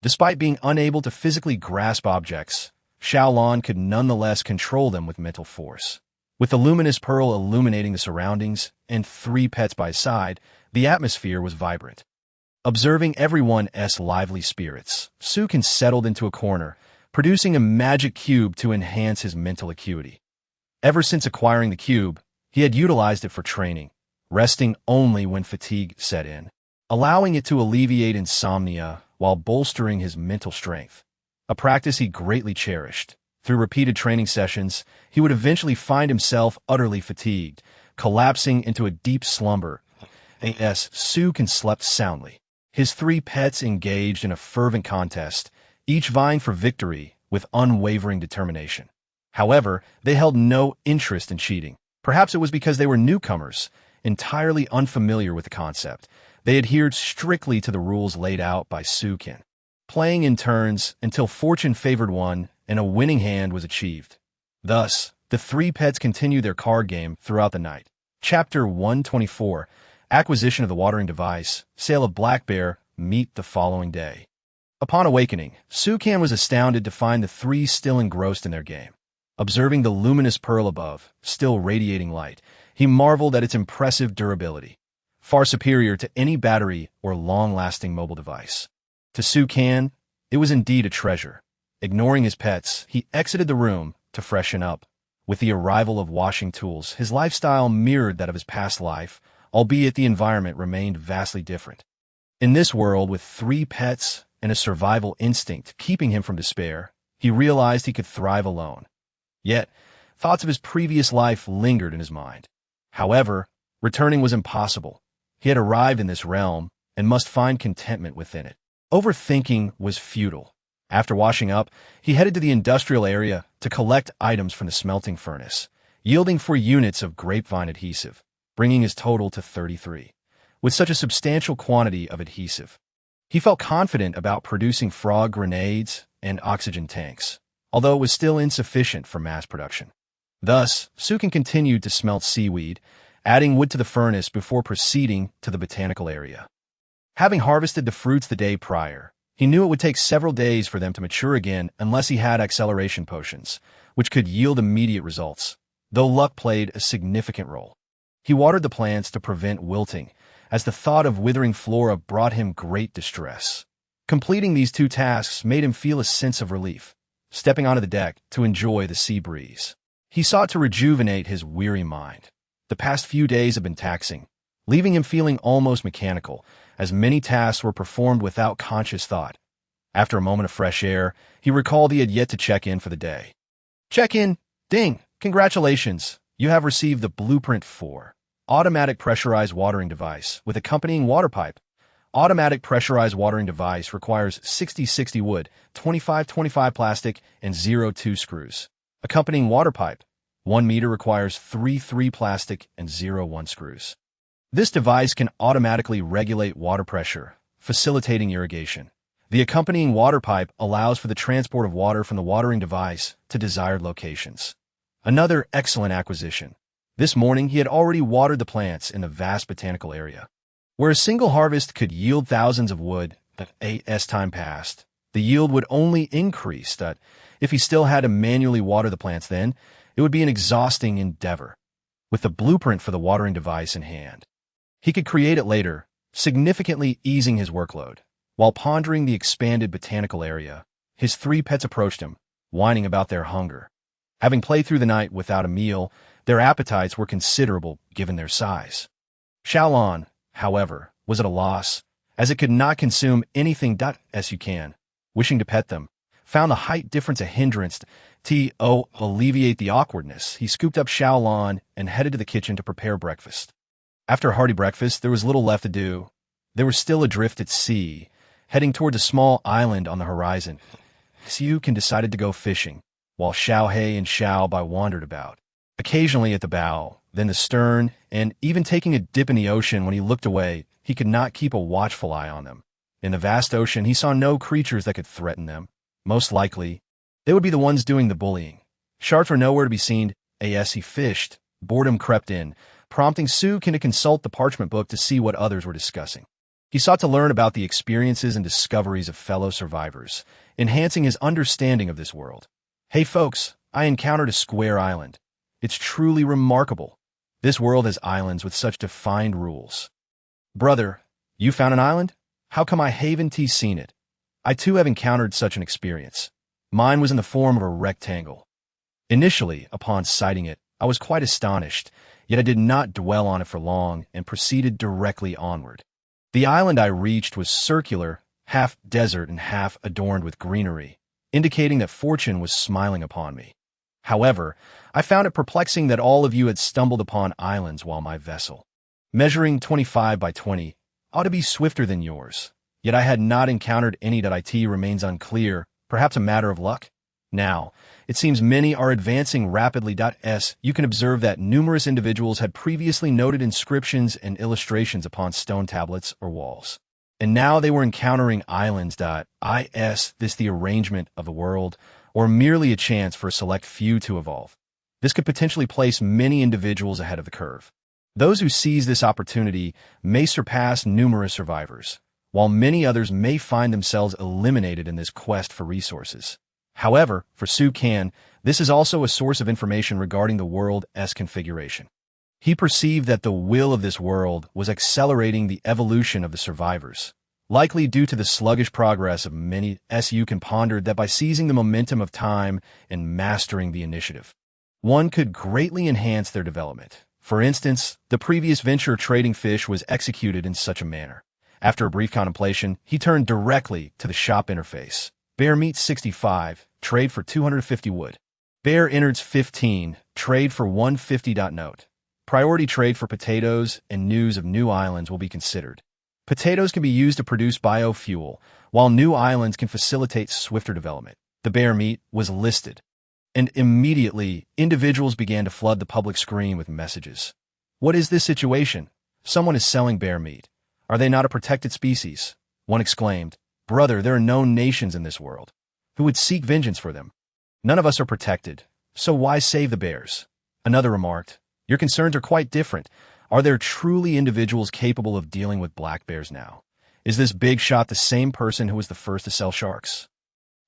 Despite being unable to physically grasp objects, Xiao Lan could nonetheless control them with mental force. With the luminous pearl illuminating the surroundings and 3 pets by his side, the atmosphere was vibrant. Observing everyone's lively spirits, Su Kan settled into a corner, producing a magic cube to enhance his mental acuity. Ever since acquiring the cube, he had utilized it for training, resting only when fatigue set in, allowing it to alleviate insomnia while bolstering his mental strength, a practice he greatly cherished. Through repeated training sessions, he would eventually find himself utterly fatigued, collapsing into a deep slumber. Su Kan slept soundly. His 3 pets engaged in a fervent contest, each vying for victory with unwavering determination. However, they held no interest in cheating. Perhaps it was because they were newcomers, entirely unfamiliar with the concept. They adhered strictly to the rules laid out by Su Kan. playing in turns until fortune favored one and a winning hand was achieved. Thus, the three pets continue their card game throughout the night. Chapter 124, Acquisition of the Watering Device, Sale of Black Bear, meet the following day. Upon awakening, Sukan was astounded to find the three still engrossed in their game. Observing the luminous pearl above, still radiating light, he marveled at its impressive durability, far superior to any battery or long-lasting mobile device. To Sukan, it was indeed a treasure. Ignoring his pets, he exited the room to freshen up. With the arrival of washing tools, his lifestyle mirrored that of his past life, albeit the environment remained vastly different. In this world with three pets and a survival instinct keeping him from despair, he realized he could thrive alone. Yet, thoughts of his previous life lingered in his mind. However, returning was impossible. He had arrived in this realm and must find contentment within it. Overthinking was futile. After washing up, he headed to the industrial area to collect items from the smelting furnace, yielding 4 units of grapevine adhesive, bringing his total to 33. With such a substantial quantity of adhesive, he felt confident about producing frog grenades and oxygen tanks, although it was still insufficient for mass production. Thus, Sukan continued to smelt seaweed, adding wood to the furnace before proceeding to the botanical area. Having harvested the fruits the day prior, he knew it would take several days for them to mature again unless he had acceleration potions, which could yield immediate results, though luck played a significant role. He watered the plants to prevent wilting, as the thought of withering flora brought him great distress. Completing these 2 tasks made him feel a sense of relief, stepping onto the deck to enjoy the sea breeze. He sought to rejuvenate his weary mind. The past few days had been taxing, leaving him feeling almost mechanical, as many tasks were performed without conscious thought. After a moment of fresh air, he recalled he had yet to check in for the day. Check in! Ding! Congratulations! You have received the blueprint for automatic pressurized watering device with accompanying water pipe. Automatic pressurized watering device requires 60-60 wood, 25-25 plastic, and 0-2 screws. Accompanying water pipe, 1 meter requires 3-3 plastic and 0-1 screws. This device can automatically regulate water pressure, facilitating irrigation. The accompanying water pipe allows for the transport of water from the watering device to desired locations. Another excellent acquisition. This morning, he had already watered the plants in the vast botanical area. Where a single harvest could yield thousands of wood, as time passed, the yield would only increase. If he still had to manually water the plants then, it would be an exhausting endeavor. With the blueprint for the watering device in hand, he could create it later, significantly easing his workload. While pondering the expanded botanical area, his 3 pets approached him, whining about their hunger. Having played through the night without a meal, their appetites were considerable given their size. Xiaolan, however, was at a loss, as it could not consume anything. As you can, wishing to pet them, found the height difference a hindrance to alleviate the awkwardness. He scooped up Xiaolan and headed to the kitchen to prepare breakfast. After a hearty breakfast, there was little left to do. They were still adrift at sea, heading toward a small island on the horizon. Sukan decided to go fishing, while Xiaohei and Xiaobai wandered about, occasionally at the bow, then the stern, and even taking a dip in the ocean. When he looked away, he could not keep a watchful eye on them. In the vast ocean, he saw no creatures that could threaten them. Most likely, they would be the ones doing the bullying. Sharks were nowhere to be seen. As he fished, boredom crept in, prompting Sukan to consult the parchment book to see what others were discussing. He sought to learn about the experiences and discoveries of fellow survivors, enhancing his understanding of this world. Hey folks, I encountered a square island. It's truly remarkable. This world has islands with such defined rules. Brother, you found an island? How come I haven't seen it? I too have encountered such an experience. Mine was in the form of a rectangle. Initially, upon sighting it, I was quite astonished, yet I did not dwell on it for long and proceeded directly onward. The island I reached was circular, half desert and half adorned with greenery, indicating that fortune was smiling upon me. However, I found it perplexing that all of you had stumbled upon islands while my vessel, measuring 25 by 20, ought to be swifter than yours. Yet I had not encountered any. It remains unclear, perhaps a matter of luck. Now, it seems many are advancing rapidly. You can observe that numerous individuals had previously noted inscriptions and illustrations upon stone tablets or walls. And now they were encountering islands.Is this the arrangement of the world, or merely a chance for a select few to evolve? This could potentially place many individuals ahead of the curve. Those who seize this opportunity may surpass numerous survivors, while many others may find themselves eliminated in this quest for resources. However, for Su Kan, this is also a source of information regarding the world's configuration. He perceived that the will of this world was accelerating the evolution of the survivors, likely due to the sluggish progress of many. Su Kan pondered that by seizing the momentum of time and mastering the initiative, one could greatly enhance their development. For instance, the previous venture trading fish was executed in such a manner. After a brief contemplation, he turned directly to the shop interface. Bear meat 65, trade for 250 wood. Bear innards 15, trade for 150. Note: priority trade for potatoes and news of new islands will be considered. Potatoes can be used to produce biofuel, while new islands can facilitate swifter development. The bear meat was listed, and immediately individuals began to flood the public screen with messages. What is this situation? Someone is selling bear meat. Are they not a protected species? One exclaimed, Brother, there are known nations in this world who would seek vengeance for them. None of us are protected, so why save the bears? Another remarked, Your concerns are quite different. Are there truly individuals capable of dealing with black bears now? Is this big shot the same person who was the first to sell sharks?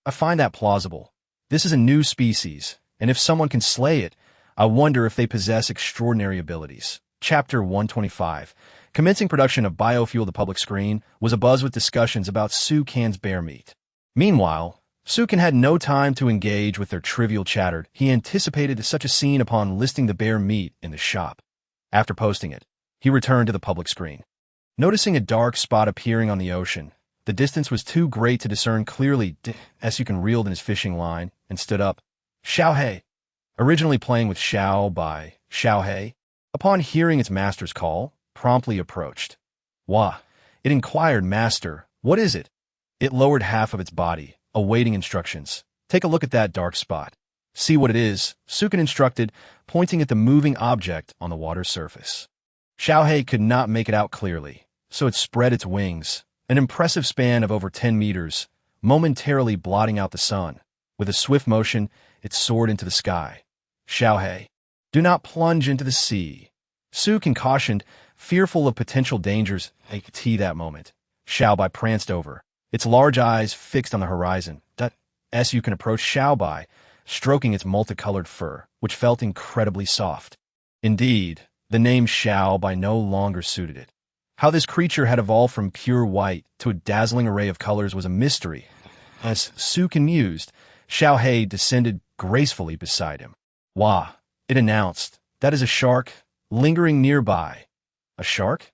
I find that plausible. This is a new species, and if someone can slay it, I wonder if they possess extraordinary abilities. Chapter 125. Commencing production of biofuel. The public screen was abuzz with discussions about Su Kan's bear meat. Meanwhile, Su Kan had no time to engage with their trivial chatter. He anticipated such a scene upon listing the bear meat in the shop. After posting it, he returned to the public screen. Noticing a dark spot appearing on the ocean, the distance was too great to discern clearly. Su Kan reeled in his fishing line and stood up. Xiao He. Originally playing with Xiao by Xiao He, upon hearing its master's call, promptly approached. Wah! It inquired, Master, what is it? It lowered half of its body, awaiting instructions. Take a look at that dark spot. See what it is, Su Kan instructed, pointing at the moving object on the water's surface. Xiao He could not make it out clearly, so it spread its wings, an impressive span of over 10 meters, momentarily blotting out the sun. With a swift motion, it soared into the sky. Xiao He, do not plunge into the sea. Su Kan cautioned, fearful of potential dangers. That moment, Xiao Bai pranced over, its large eyes fixed on the horizon. Su Kan approached Xiao Bai, stroking its multicolored fur, which felt incredibly soft. Indeed, the name Xiao Bai no longer suited it. How this creature had evolved from pure white to a dazzling array of colors was a mystery. As Su Kan mused, Xiao He descended gracefully beside him. Wah! It announced, that is a shark, lingering nearby. A shark?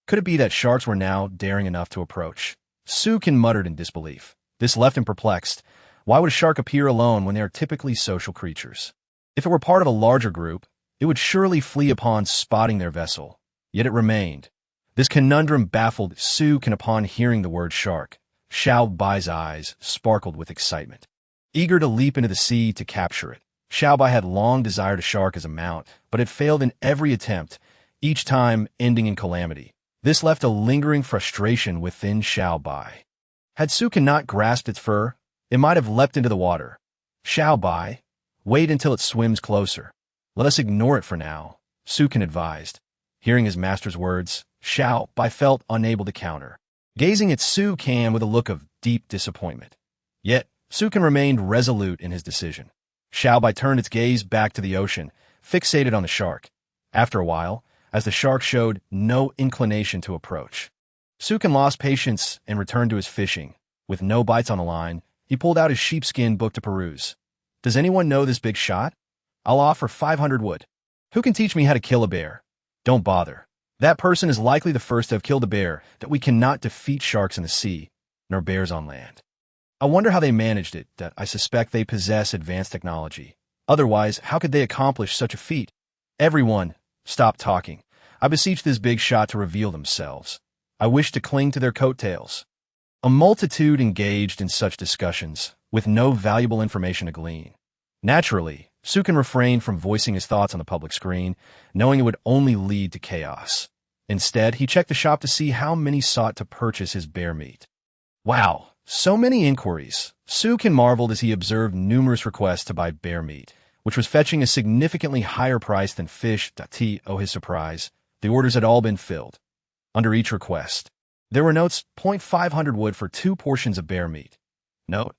Could it be that sharks were now daring enough to approach? Su Kan muttered in disbelief. This left him perplexed. Why would a shark appear alone when they are typically social creatures? If it were part of a larger group, it would surely flee upon spotting their vessel. Yet it remained. This conundrum baffled Su Kan upon hearing the word shark. Xiao Bai's eyes sparkled with excitement, eager to leap into the sea to capture it. Xiao Bai had long desired a shark as a mount, but had failed in every attempt, each time ending in calamity. This left a lingering frustration within Xiao Bai. Had Su Kan not grasped its fur, it might have leapt into the water. Xiao Bai, wait until it swims closer. Let us ignore it for now, Su Kan advised. Hearing his master's words, Xiao Bai felt unable to counter, gazing at Su Kan with a look of deep disappointment. Yet, Su Kan remained resolute in his decision. Xiao Bai turned its gaze back to the ocean, fixated on the shark. After a while, as the shark showed no inclination to approach, Su Kan lost patience and returned to his fishing. With no bites on the line, he pulled out his sheepskin book to peruse. Does anyone know this big shot? I'll offer 500 wood. Who can teach me how to kill a bear? Don't bother. That person is likely the first to have killed a bear, that we cannot defeat sharks in the sea, nor bears on land. I wonder how they managed it. That I suspect they possess advanced technology. Otherwise, how could they accomplish such a feat? Everyone, stop talking. I beseech this big shot to reveal themselves. I wish to cling to their coattails. A multitude engaged in such discussions, with no valuable information to glean. Naturally, Su Kan refrained from voicing his thoughts on the public screen, knowing it would only lead to chaos. Instead, he checked the shop to see how many sought to purchase his bear meat. Wow, so many inquiries. Sukin marveled as he observed numerous requests to buy bear meat, which was fetching a significantly higher price than fish.To his surprise, the orders had all been filled. Under each request, there were notes: 500 wood for 2 portions of bear meat. Note: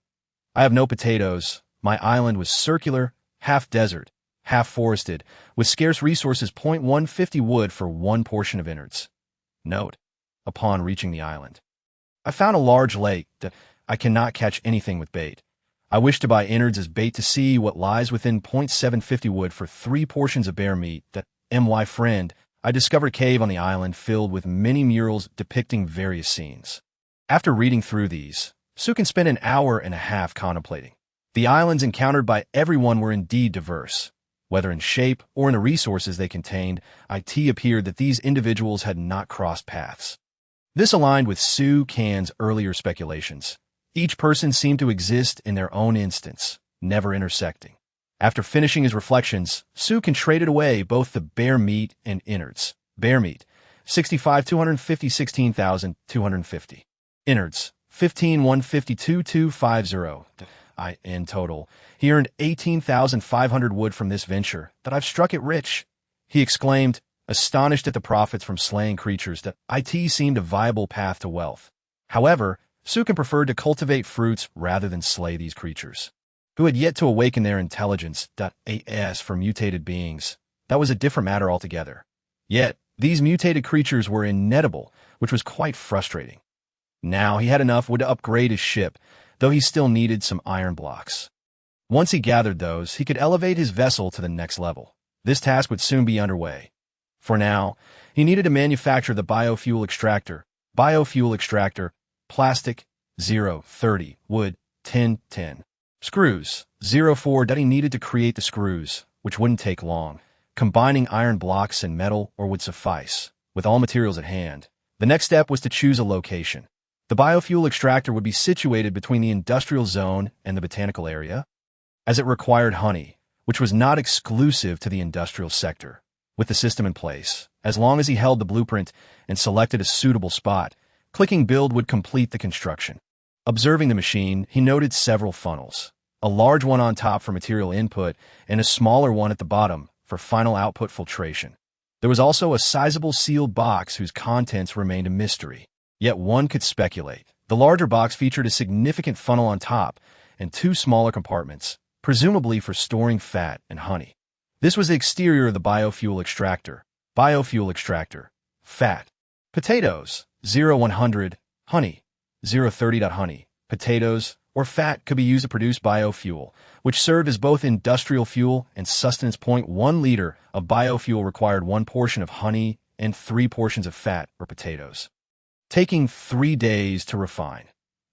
I have no potatoes. My island was circular, half desert, half forested, with scarce resources. 150 wood for 1 portion of innards. Note: upon reaching the island, I found a large lake that I cannot catch anything with bait. I wish to buy innards as bait to see what lies within. 750 wood for 3 portions of bear meat. That my friend, I discovered a cave on the island filled with many murals depicting various scenes. After reading through these, Sukin spent an hour and a half contemplating. The islands encountered by everyone were indeed diverse. Whether in shape or in the resources they contained, it appeared that these individuals had not crossed paths. This aligned with Sukin's earlier speculations. Each person seemed to exist in their own instance, never intersecting. After finishing his reflections, Sukin traded away both the bear meat and innards. Bear meat, 65,250, 16,250. Innards, 15,152,250. In total, he earned 18,500 wood from this venture. That I've struck it rich, he exclaimed, astonished at the profits from slaying creatures. That seemed a viable path to wealth. However, Sukin preferred to cultivate fruits rather than slay these creatures, who had yet to awaken their intelligence. As for mutated beings, that was a different matter altogether. Yet, these mutated creatures were inedible, which was quite frustrating. Now he had enough wood to upgrade his ship, though he still needed some iron blocks. Once he gathered those, he could elevate his vessel to the next level. This task would soon be underway. For now, he needed to manufacture the biofuel extractor. Biofuel extractor, plastic, 0.30, wood, 10.10. Screws, 0.4. He needed to create the screws, which wouldn't take long. Combining iron blocks and metal or would suffice. With all materials at hand, the next step was to choose a location. The biofuel extractor would be situated between the industrial zone and the botanical area, as it required honey, which was not exclusive to the industrial sector. With the system in place, as long as he held the blueprint and selected a suitable spot, clicking build would complete the construction. Observing the machine, he noted several funnels, a large one on top for material input and a smaller one at the bottom for final output filtration. There was also a sizable sealed box whose contents remained a mystery. Yet one could speculate. The larger box featured a significant funnel on top and 2 smaller compartments, presumably for storing fat and honey. This was the exterior of the biofuel extractor. Biofuel extractor. Fat. Potatoes, 0.100. Honey, 0.30. Honey, potatoes, or fat could be used to produce biofuel, which served as both industrial fuel and sustenance. 1 liter of biofuel required 1 portion of honey and 3 portions of fat or potatoes, taking 3 days to refine.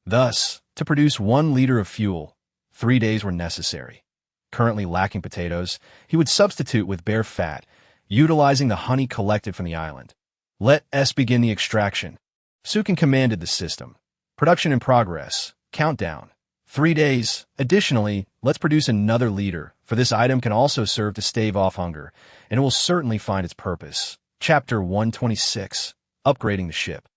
Thus, to produce 1 liter of fuel, 3 days were necessary. Currently lacking potatoes, he would substitute with bear fat, utilizing the honey collected from the island. Let us begin the extraction. Sukin commanded the system. Production in progress. Countdown. 3 days. Additionally, let's produce another liter, for this item can also serve to stave off hunger, and it will certainly find its purpose. Chapter 126. Upgrading the ship.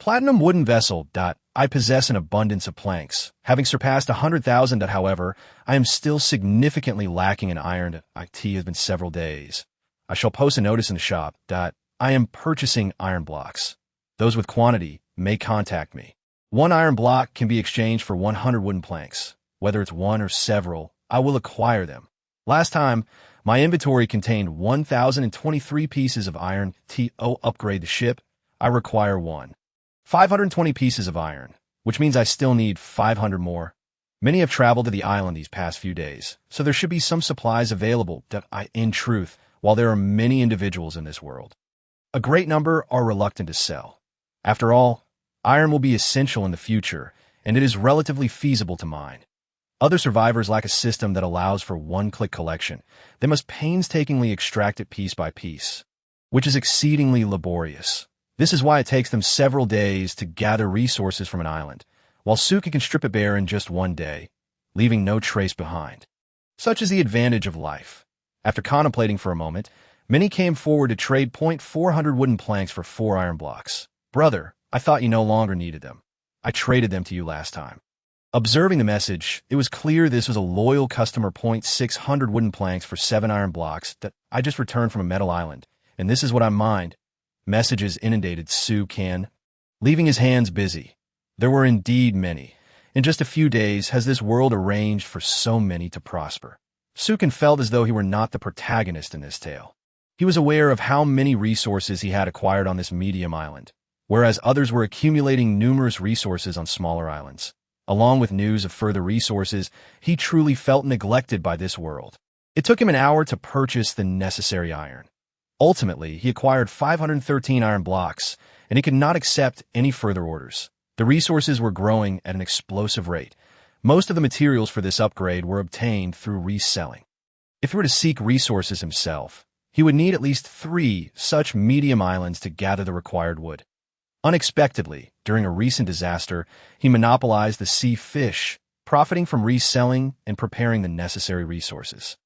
Platinum wooden vessel. I possess an abundance of planks, having surpassed 100,000. However, I am still significantly lacking in iron. It has been several days. I shall post a notice in the shop. I am purchasing iron blocks. Those with quantity may contact me. 1 iron block can be exchanged for 100 wooden planks. Whether it's one or several, I will acquire them. Last time, my inventory contained 1,023 pieces of iron. To upgrade the ship, I require 520 pieces of iron, which means I still need 500 more. Many have traveled to the island these past few days, so there should be some supplies available. In truth, while there are many individuals in this world, a great number are reluctant to sell. After all, iron will be essential in the future, and it is relatively feasible to mine. Other survivors lack a system that allows for one-click collection. They must painstakingly extract it piece by piece, which is exceedingly laborious. This is why it takes them several days to gather resources from an island, while Sukin can strip it bare in just 1 day, leaving no trace behind. Such is the advantage of life. After contemplating for a moment, Many came forward to trade 400 wooden planks for 4 iron blocks. Brother, I thought you no longer needed them. I traded them to you last time. Observing the message, it was clear this was a loyal customer. 600 wooden planks for 7 iron blocks that I just returned from a metal island, and this is what I mined. Messages inundated Su Kan, leaving his hands busy. There were indeed many. In just a few days has this world arranged for so many to prosper. Su Kan felt as though he were not the protagonist in this tale. He was aware of how many resources he had acquired on this medium island, whereas others were accumulating numerous resources on smaller islands. Along with news of further resources, he truly felt neglected by this world. It took him an hour to purchase the necessary iron. Ultimately, he acquired 513 iron blocks, and he could not accept any further orders. The resources were growing at an explosive rate. Most of the materials for this upgrade were obtained through reselling. If he were to seek resources himself, he would need at least 3 such medium islands to gather the required wood. Unexpectedly, during a recent disaster, he monopolized the sea fish, profiting from reselling and preparing the necessary resources.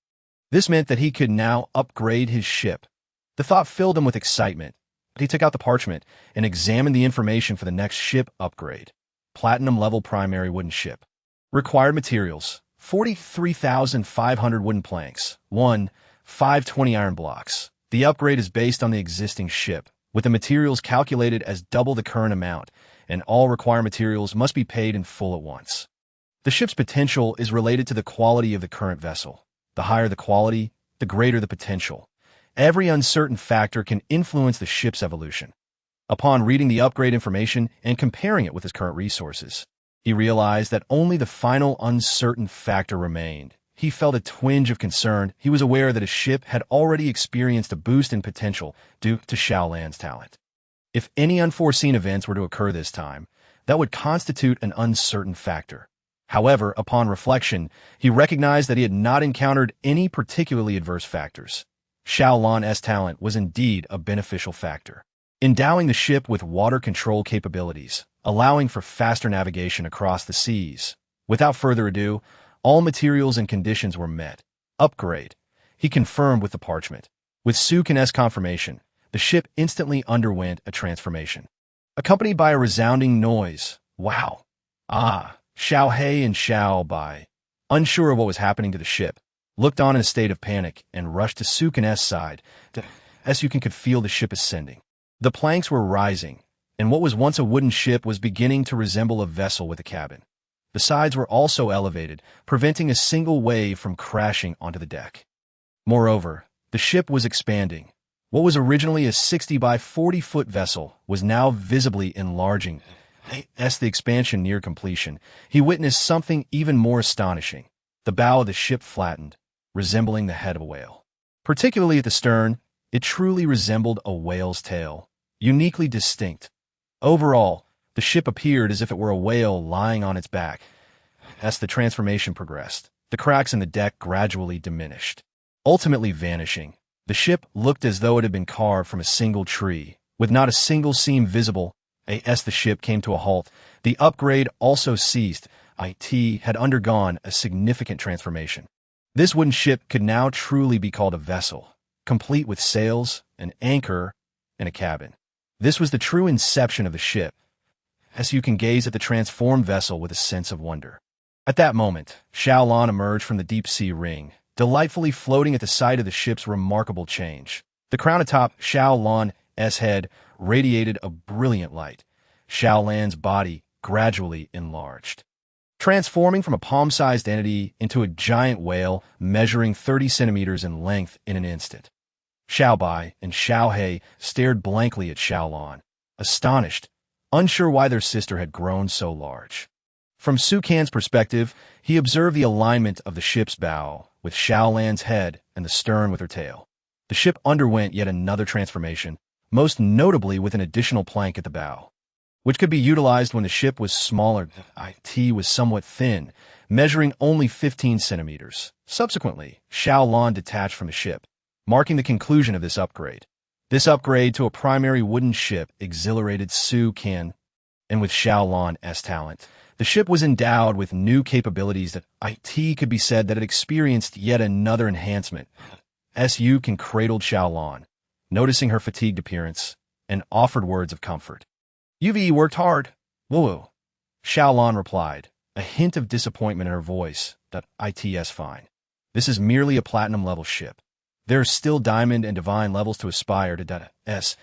This meant that he could now upgrade his ship. The thought filled him with excitement, but he took out the parchment and examined the information for the next ship upgrade. Platinum-level primary wooden ship. Required materials: 43,500 wooden planks, 520 iron blocks. The upgrade is based on the existing ship, with the materials calculated as double the current amount, and all required materials must be paid in full at once. The ship's potential is related to the quality of the current vessel. The higher the quality, the greater the potential. Every uncertain factor can influence the ship's evolution. Upon reading the upgrade information and comparing it with his current resources, he realized that only the final uncertain factor remained. He felt a twinge of concern. He was aware that his ship had already experienced a boost in potential due to Xiaolan's talent. If any unforeseen events were to occur this time, that would constitute an uncertain factor. However, upon reflection, he recognized that he had not encountered any particularly adverse factors. Xiaolan's talent was indeed a beneficial factor, endowing the ship with water control capabilities, allowing for faster navigation across the seas. Without further ado, all materials and conditions were met. Upgrade. He confirmed with the parchment. With Su Kan's confirmation, the ship instantly underwent a transformation, accompanied by a resounding noise. Wow! Ah! Xiao He and Xiao Bai, unsure of what was happening to the ship, looked on in a state of panic and rushed to Su Kan's side. As you could feel the ship ascending. The planks were rising, and what was once a wooden ship was beginning to resemble a vessel with a cabin. The sides were also elevated, preventing a single wave from crashing onto the deck. Moreover, the ship was expanding. What was originally a 60 by 40-foot vessel was now visibly enlarging. As the expansion neared completion, he witnessed something even more astonishing. The bow of the ship flattened, resembling the head of a whale. Particularly at the stern, it truly resembled a whale's tail, uniquely distinct. Overall, the ship appeared as if it were a whale lying on its back. As the transformation progressed, the cracks in the deck gradually diminished, ultimately vanishing. The ship looked as though it had been carved from a single tree, with not a single seam visible. As the ship came to a halt, the upgrade also ceased. It had undergone a significant transformation. This wooden ship could now truly be called a vessel, complete with sails, an anchor, and a cabin. This was the true inception of the ship, as you can gaze at the transformed vessel with a sense of wonder. At that moment, Xiaolan emerged from the deep-sea ring, delightfully floating at the sight of the ship's remarkable change. The crown atop Xiaolan's head radiated a brilliant light. Xiaolan's body gradually enlarged, transforming from a palm-sized entity into a giant whale measuring 30 centimeters in length in an instant. Xiao Bai and Xiao He stared blankly at Xiaolan, astonished, unsure why their sister had grown so large. From Su Kan's perspective, he observed the alignment of the ship's bow, with Xiaolan's head and the stern with her tail. The ship underwent yet another transformation, most notably with an additional plank at the bow, which could be utilized when the ship was smaller. It was somewhat thin, measuring only 15 centimeters. Subsequently, Xiaolan detached from the ship, marking the conclusion of this upgrade. This upgrade to a primary wooden ship exhilarated Su Kan, and with Xiaolan's talent, the ship was endowed with new capabilities that could be said that it experienced yet another enhancement. Su cradled Xiaolan, noticing her fatigued appearance, and offered words of comfort. "You've worked hard, woo." Xiaolan replied, a hint of disappointment in her voice. "It's fine. This is merely a platinum-level ship. There are still diamond and divine levels to aspire to.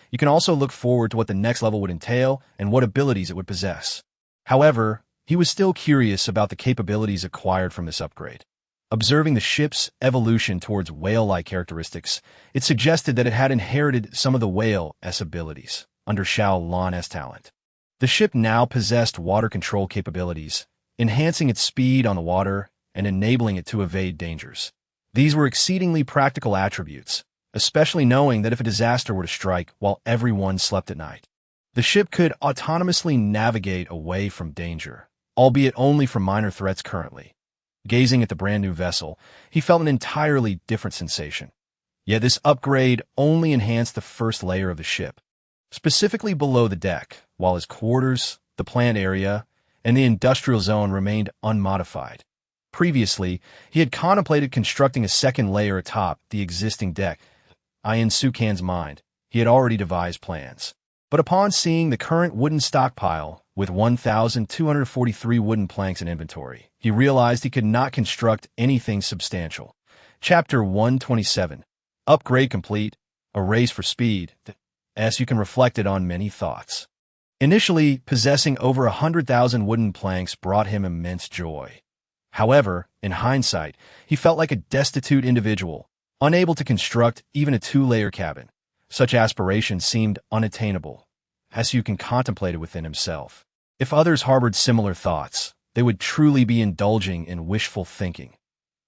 You can also look forward to what the next level would entail and what abilities it would possess." However, he was still curious about the capabilities acquired from this upgrade. Observing the ship's evolution towards whale-like characteristics, it suggested that it had inherited some of the whale's abilities under Xiaolan's talent. The ship now possessed water control capabilities, enhancing its speed on the water and enabling it to evade dangers. These were exceedingly practical attributes, especially knowing that if a disaster were to strike while everyone slept at night, the ship could autonomously navigate away from danger, albeit only from minor threats currently. Gazing at the brand-new vessel, he felt an entirely different sensation. Yet this upgrade only enhanced the first layer of the ship, specifically below the deck, while his quarters, the plant area, and the industrial zone remained unmodified. Previously, he had contemplated constructing a second layer atop the existing deck. In Sukan's mind, he had already devised plans. But upon seeing the current wooden stockpile, with 1,243 wooden planks in inventory, he realized he could not construct anything substantial. Chapter 127. Upgrade complete. A race for speed. Sukan reflected on many thoughts. Initially, possessing over 100,000 wooden planks brought him immense joy. However, in hindsight, he felt like a destitute individual, unable to construct even a two-layer cabin. Such aspirations seemed unattainable. Sukan contemplated within himself. If others harbored similar thoughts, they would truly be indulging in wishful thinking.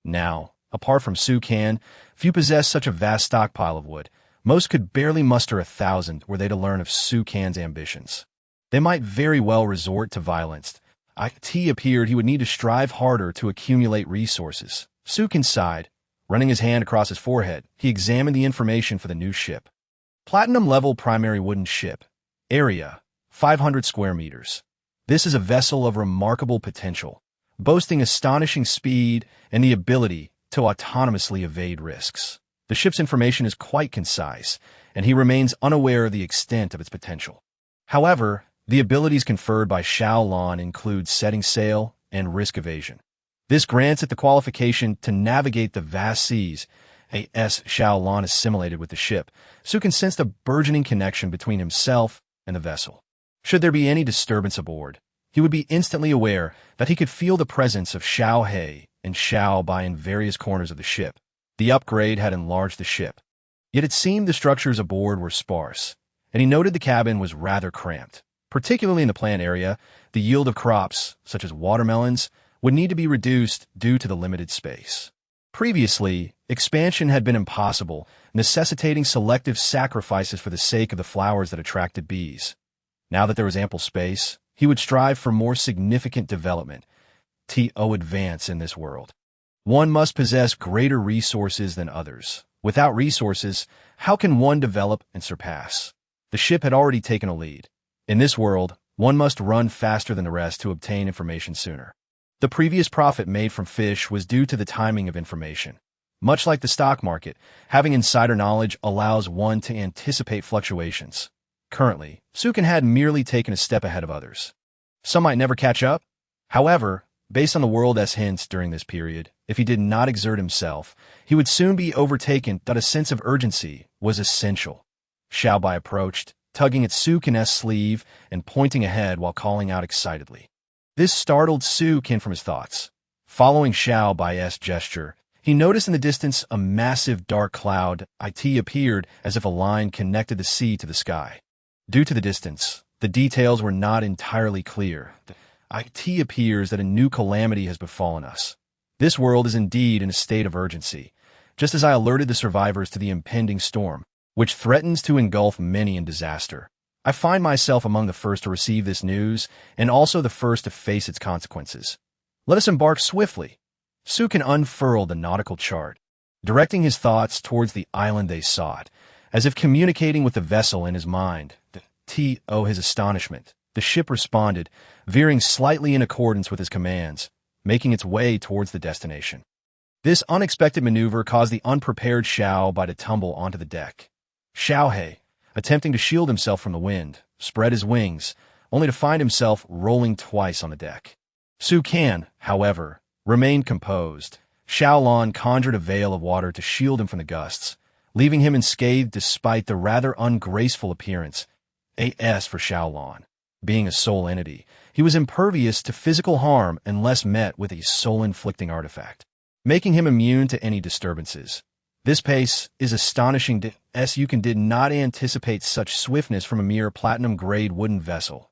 Now, apart from Sukan, few possessed such a vast stockpile of wood. Most could barely muster 1,000 were they to learn of Sukan's ambitions. They might very well resort to violence. It appeared he would need to strive harder to accumulate resources. Sukan sighed. Running his hand across his forehead, he examined the information for the new ship. Platinum-level primary wooden ship. Area, 500 square meters. This is a vessel of remarkable potential, boasting astonishing speed and the ability to autonomously evade risks. The ship's information is quite concise, and he remains unaware of the extent of its potential. However, the abilities conferred by Xiaolan include setting sail and risk evasion. This grants it the qualification to navigate the vast seas. As Xiaolan assimilated with the ship, Sukan sensed a burgeoning connection between himself and the vessel. Should there be any disturbance aboard, he would be instantly aware that he could feel the presence of Xiao He and Xiao Bai in various corners of the ship. The upgrade had enlarged the ship. Yet it seemed the structures aboard were sparse, and he noted the cabin was rather cramped. Particularly in the plant area, the yield of crops, such as watermelons, would need to be reduced due to the limited space. Previously, expansion had been impossible, necessitating selective sacrifices for the sake of the flowers that attracted bees. Now that there was ample space, he would strive for more significant development. Advance in this world. One must possess greater resources than others. Without resources, how can one develop and surpass? The ship had already taken a lead. In this world, one must run faster than the rest to obtain information sooner. The previous profit made from fish was due to the timing of information. Much like the stock market, having insider knowledge allows one to anticipate fluctuations. Currently, Sukan had merely taken a step ahead of others. Some might never catch up. However, based on the world's hints during this period, if he did not exert himself, he would soon be overtaken. A sense of urgency was essential. Xiao Bai approached, tugging at Sukan's sleeve and pointing ahead while calling out excitedly. This startled Sukan from his thoughts. Following Xiao Bai's gesture, he noticed in the distance a massive dark cloud. It appeared as if a line connected the sea to the sky. Due to the distance, the details were not entirely clear. It appears that a new calamity has befallen us. This world is indeed in a state of urgency, just as I alerted the survivors to the impending storm, which threatens to engulf many in disaster. I find myself among the first to receive this news, and also the first to face its consequences. Let us embark swiftly. Sukan unfurled the nautical chart, directing his thoughts towards the island they sought, as if communicating with the vessel in his mind. To his astonishment, the ship responded, veering slightly in accordance with his commands, making its way towards the destination. This unexpected maneuver caused the unprepared Xiao Bai to tumble onto the deck. Xiao He, attempting to shield himself from the wind, spread his wings, only to find himself rolling twice on the deck. Su Can, however, remained composed. Xiaolon conjured a veil of water to shield him from the gusts, leaving him unscathed despite the rather ungraceful appearance. As for Xiaolon, being a soul entity, he was impervious to physical harm unless met with a soul-inflicting artifact, making him immune to any disturbances. This pace is astonishing. Yukin did not anticipate such swiftness from a mere platinum-grade wooden vessel.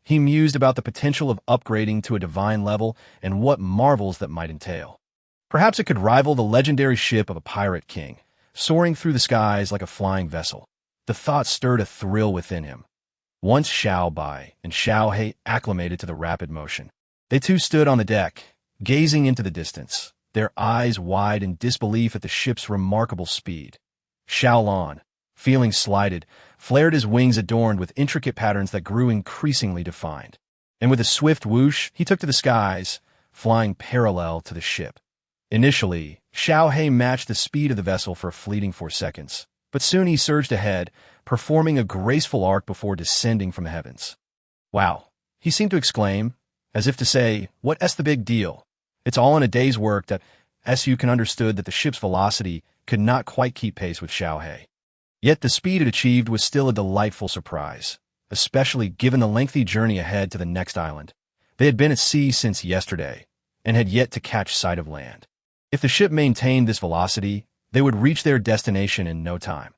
He mused about the potential of upgrading to a divine level and what marvels that might entail. Perhaps it could rival the legendary ship of a pirate king, soaring through the skies like a flying vessel. The thought stirred a thrill within him. Once Xiao Bai and Xiao He acclimated to the rapid motion, they too stood on the deck, gazing into the distance, their eyes wide in disbelief at the ship's remarkable speed. Xiaolon, feeling slighted, flared his wings adorned with intricate patterns that grew increasingly defined. And with a swift whoosh, he took to the skies, flying parallel to the ship. Initially, Xiao He matched the speed of the vessel for a fleeting 4 seconds, but soon he surged ahead, performing a graceful arc before descending from the heavens. "Wow," he seemed to exclaim, as if to say, "What's the big deal? It's all in a day's work." That Yukin understood that the ship's velocity could not quite keep pace with Xiao He. Yet the speed it achieved was still a delightful surprise, especially given the lengthy journey ahead to the next island. They had been at sea since yesterday, and had yet to catch sight of land. If the ship maintained this velocity, they would reach their destination in no time.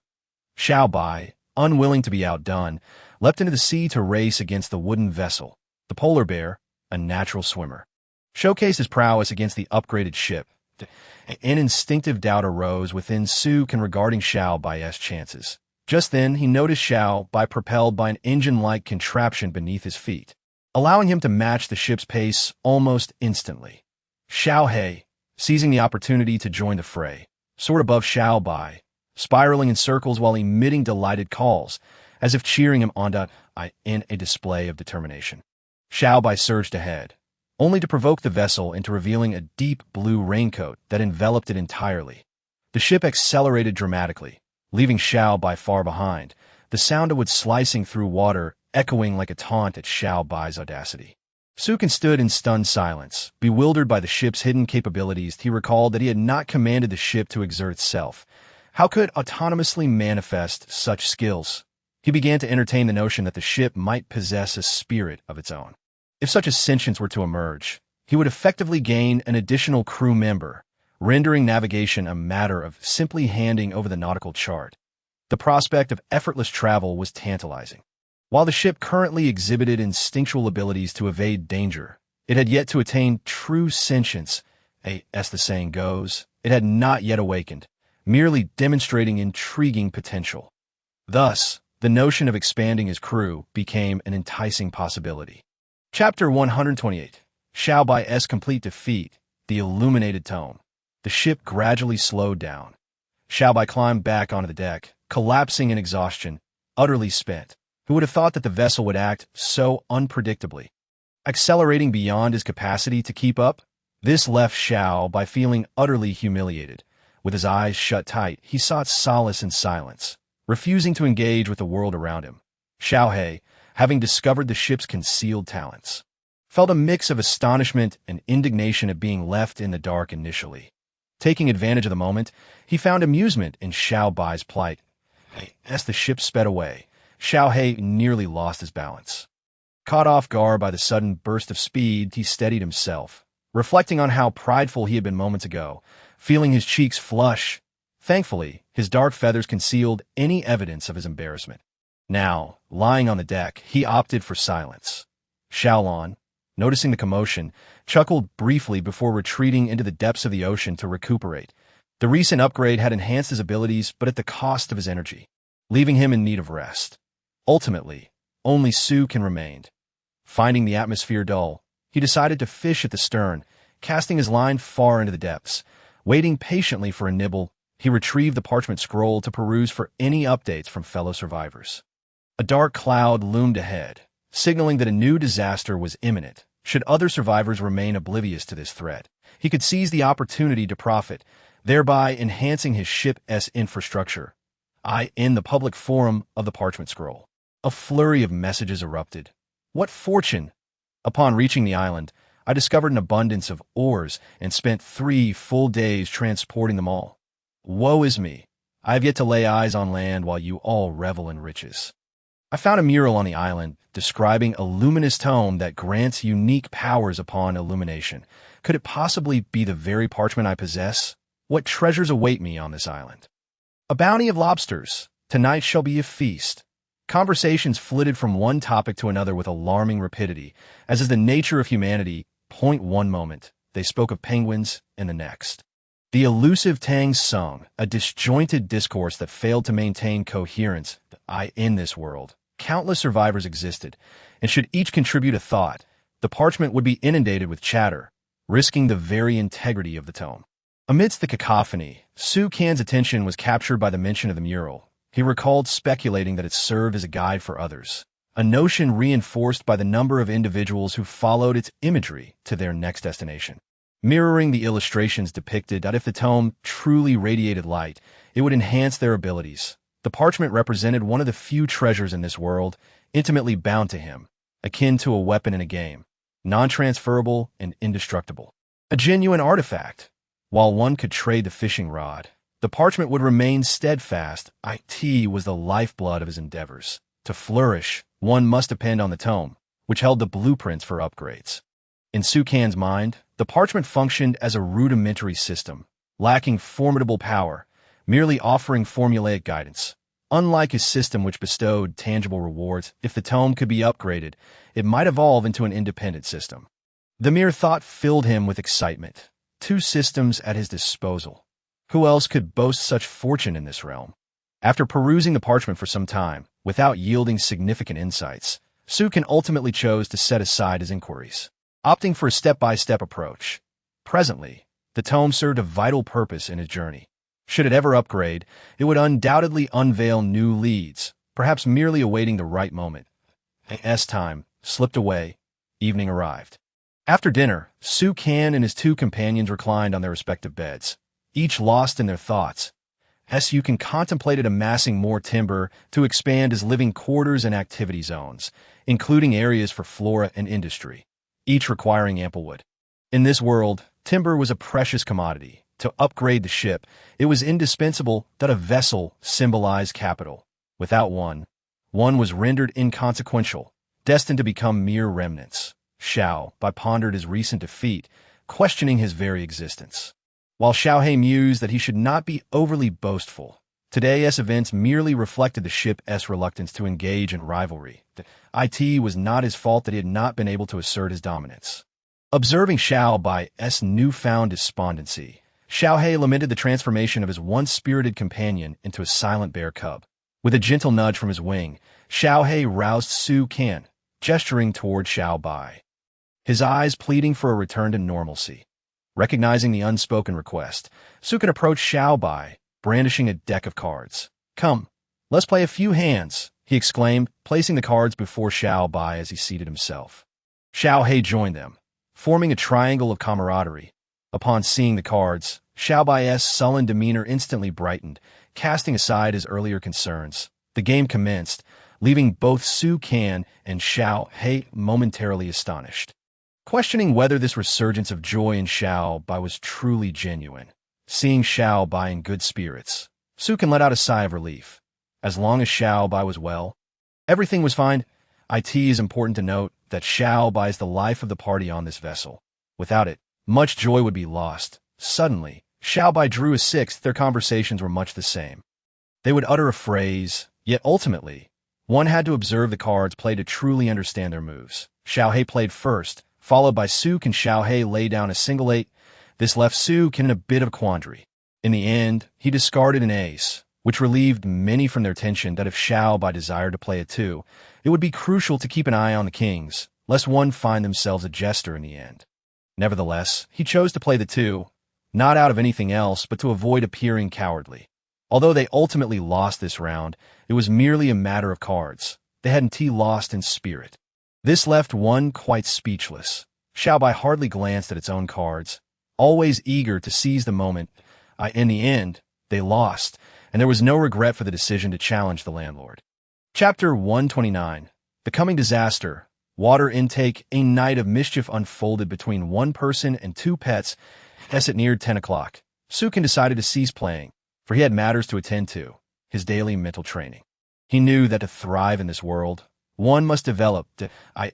Xiao Bai, unwilling to be outdone, leapt into the sea to race against the wooden vessel. The polar bear, a natural swimmer, showcased his prowess against the upgraded ship. An instinctive doubt arose within Su Can regarding Xiao Bai's chances. Just then, he noticed Xiao Bai propelled by an engine-like contraption beneath his feet, allowing him to match the ship's pace almost instantly. Xiao He, seizing the opportunity to join the fray, soared above Xiao Bai, spiraling in circles while emitting delighted calls, as if cheering him on in a display of determination. Xiao Bai surged ahead, only to provoke the vessel into revealing a deep blue raincoat that enveloped it entirely. The ship accelerated dramatically, leaving Xiao Bai far behind, the sound of wood slicing through water echoing like a taunt at Xiao Bai's audacity. Su Can stood in stunned silence, bewildered by the ship's hidden capabilities. He recalled that he had not commanded the ship to exert itself. How could it autonomously manifest such skills? He began to entertain the notion that the ship might possess a spirit of its own. If such a sentience were to emerge, he would effectively gain an additional crew member, rendering navigation a matter of simply handing over the nautical chart. The prospect of effortless travel was tantalizing. While the ship currently exhibited instinctual abilities to evade danger, it had yet to attain true sentience. As the saying goes, it had not yet awakened, merely demonstrating intriguing potential. Thus, the notion of expanding his crew became an enticing possibility. Chapter 128. Xiao Bai's complete defeat, the illuminated tome. The ship gradually slowed down. Xiao Bai climbed back onto the deck, collapsing in exhaustion, utterly spent. Who would have thought that the vessel would act so unpredictably? Accelerating beyond his capacity to keep up? This left Xiao Bai feeling utterly humiliated. With his eyes shut tight, he sought solace in silence, refusing to engage with the world around him. Xiao He, having discovered the ship's concealed talents, felt a mix of astonishment and indignation at being left in the dark initially. Taking advantage of the moment, he found amusement in Xiao Bai's plight. As the ship sped away, Xiao He nearly lost his balance. Caught off guard by the sudden burst of speed, he steadied himself, reflecting on how prideful he had been moments ago, feeling his cheeks flush. Thankfully, his dark feathers concealed any evidence of his embarrassment. Now, lying on the deck, he opted for silence. Xiaolon, noticing the commotion, chuckled briefly before retreating into the depths of the ocean to recuperate. The recent upgrade had enhanced his abilities, but at the cost of his energy, leaving him in need of rest. Ultimately, only Su Can remained. Finding the atmosphere dull, he decided to fish at the stern, casting his line far into the depths. Waiting patiently for a nibble, he retrieved the parchment scroll to peruse for any updates from fellow survivors. A dark cloud loomed ahead, signaling that a new disaster was imminent. Should other survivors remain oblivious to this threat, he could seize the opportunity to profit, thereby enhancing his ship's infrastructure. In the public forum of the parchment scroll, a flurry of messages erupted. What fortune! Upon reaching the island, I discovered an abundance of ores and spent 3 full days transporting them all. Woe is me! I have yet to lay eyes on land while you all revel in riches. I found a mural on the island describing a luminous tome that grants unique powers upon illumination. Could it possibly be the very parchment I possess? What treasures await me on this island? A bounty of lobsters. Tonight shall be a feast. Conversations flitted from one topic to another with alarming rapidity, as is the nature of humanity. One moment, they spoke of penguins, and the next. The elusive Tang sung, a disjointed discourse that failed to maintain coherence. In this world, countless survivors existed, and should each contribute a thought, the parchment would be inundated with chatter, risking the very integrity of the tome. Amidst the cacophony, Su Kan's attention was captured by the mention of the mural. He recalled speculating that it served as a guide for others, a notion reinforced by the number of individuals who followed its imagery to their next destination. Mirroring the illustrations depicted that if the tome truly radiated light, it would enhance their abilities. The parchment represented one of the few treasures in this world, intimately bound to him, akin to a weapon in a game, non-transferable and indestructible. A genuine artifact. While one could trade the fishing rod, the parchment would remain steadfast. It was the lifeblood of his endeavors. To flourish, one must depend on the tome, which held the blueprints for upgrades. In Su Kan's mind, the parchment functioned as a rudimentary system, lacking formidable power, merely offering formulaic guidance. Unlike his system which bestowed tangible rewards, if the tome could be upgraded, it might evolve into an independent system. The mere thought filled him with excitement. 2 systems at his disposal. Who else could boast such fortune in this realm? After perusing the parchment for some time, without yielding significant insights, Su Kan ultimately chose to set aside his inquiries, opting for a step-by-step approach. Presently, the tome served a vital purpose in his journey. Should it ever upgrade, it would undoubtedly unveil new leads, perhaps merely awaiting the right moment. Time slipped away. Evening arrived. After dinner, Su Kan and his 2 companions reclined on their respective beds, each lost in their thoughts. Su Kan contemplated amassing more timber to expand his living quarters and activity zones, including areas for flora and industry, each requiring ample wood. In this world, timber was a precious commodity. To upgrade the ship, it was indispensable that a vessel symbolize capital. Without one was rendered inconsequential, destined to become mere remnants. Xiao Bai pondered his recent defeat, questioning his very existence. While Xiao He mused that he should not be overly boastful, today's events merely reflected the ship's reluctance to engage in rivalry. It was not his fault that he had not been able to assert his dominance. Observing Xiao Bai's newfound despondency, Xiao He lamented the transformation of his once spirited companion into a silent bear cub. With a gentle nudge from his wing, Xiao He roused Su Kan, gesturing toward Xiao Bai, his eyes pleading for a return to normalcy. Recognizing the unspoken request, Su Kan approached Xiao Bai, brandishing a deck of cards. "Come, let's play a few hands," he exclaimed, placing the cards before Xiao Bai as he seated himself. Xiao He joined them, forming a triangle of camaraderie. Upon seeing the cards, Xiao Bai's sullen demeanor instantly brightened, casting aside his earlier concerns. The game commenced, leaving both Su Kan and Xiao He momentarily astonished, questioning whether this resurgence of joy in Xiao Bai was truly genuine. Seeing Xiao Bai in good spirits, Su Kan let out a sigh of relief. As long as Xiao Bai was well, everything was fine. It is important to note that Xiao Bai is the life of the party on this vessel. Without it, much joy would be lost. Suddenly, Xiao Bai drew a 6th. Their conversations were much the same. They would utter a phrase, yet ultimately, one had to observe the cards played to truly understand their moves. Xiao He played first, followed by Su Kan. Xiao He lay down a single 8. This left Su Kan in a bit of a quandary. In the end, he discarded an ace, which relieved many from their tension that if Xiao Bai desired to play a 2, it would be crucial to keep an eye on the kings, lest one find themselves a jester in the end. Nevertheless, he chose to play the 2, not out of anything else but to avoid appearing cowardly. Although they ultimately lost this round, it was merely a matter of cards. They hadn't lost in spirit. This left one quite speechless. Xiaobai hardly glanced at its own cards, always eager to seize the moment. In the end, they lost, and there was no regret for the decision to challenge the landlord. Chapter 129. The Coming Disaster. Water intake. A night of mischief unfolded between one person and two pets. As it neared 10 o'clock, Sukin decided to cease playing, for he had matters to attend to, his daily mental training. He knew that to thrive in this world, one must develop,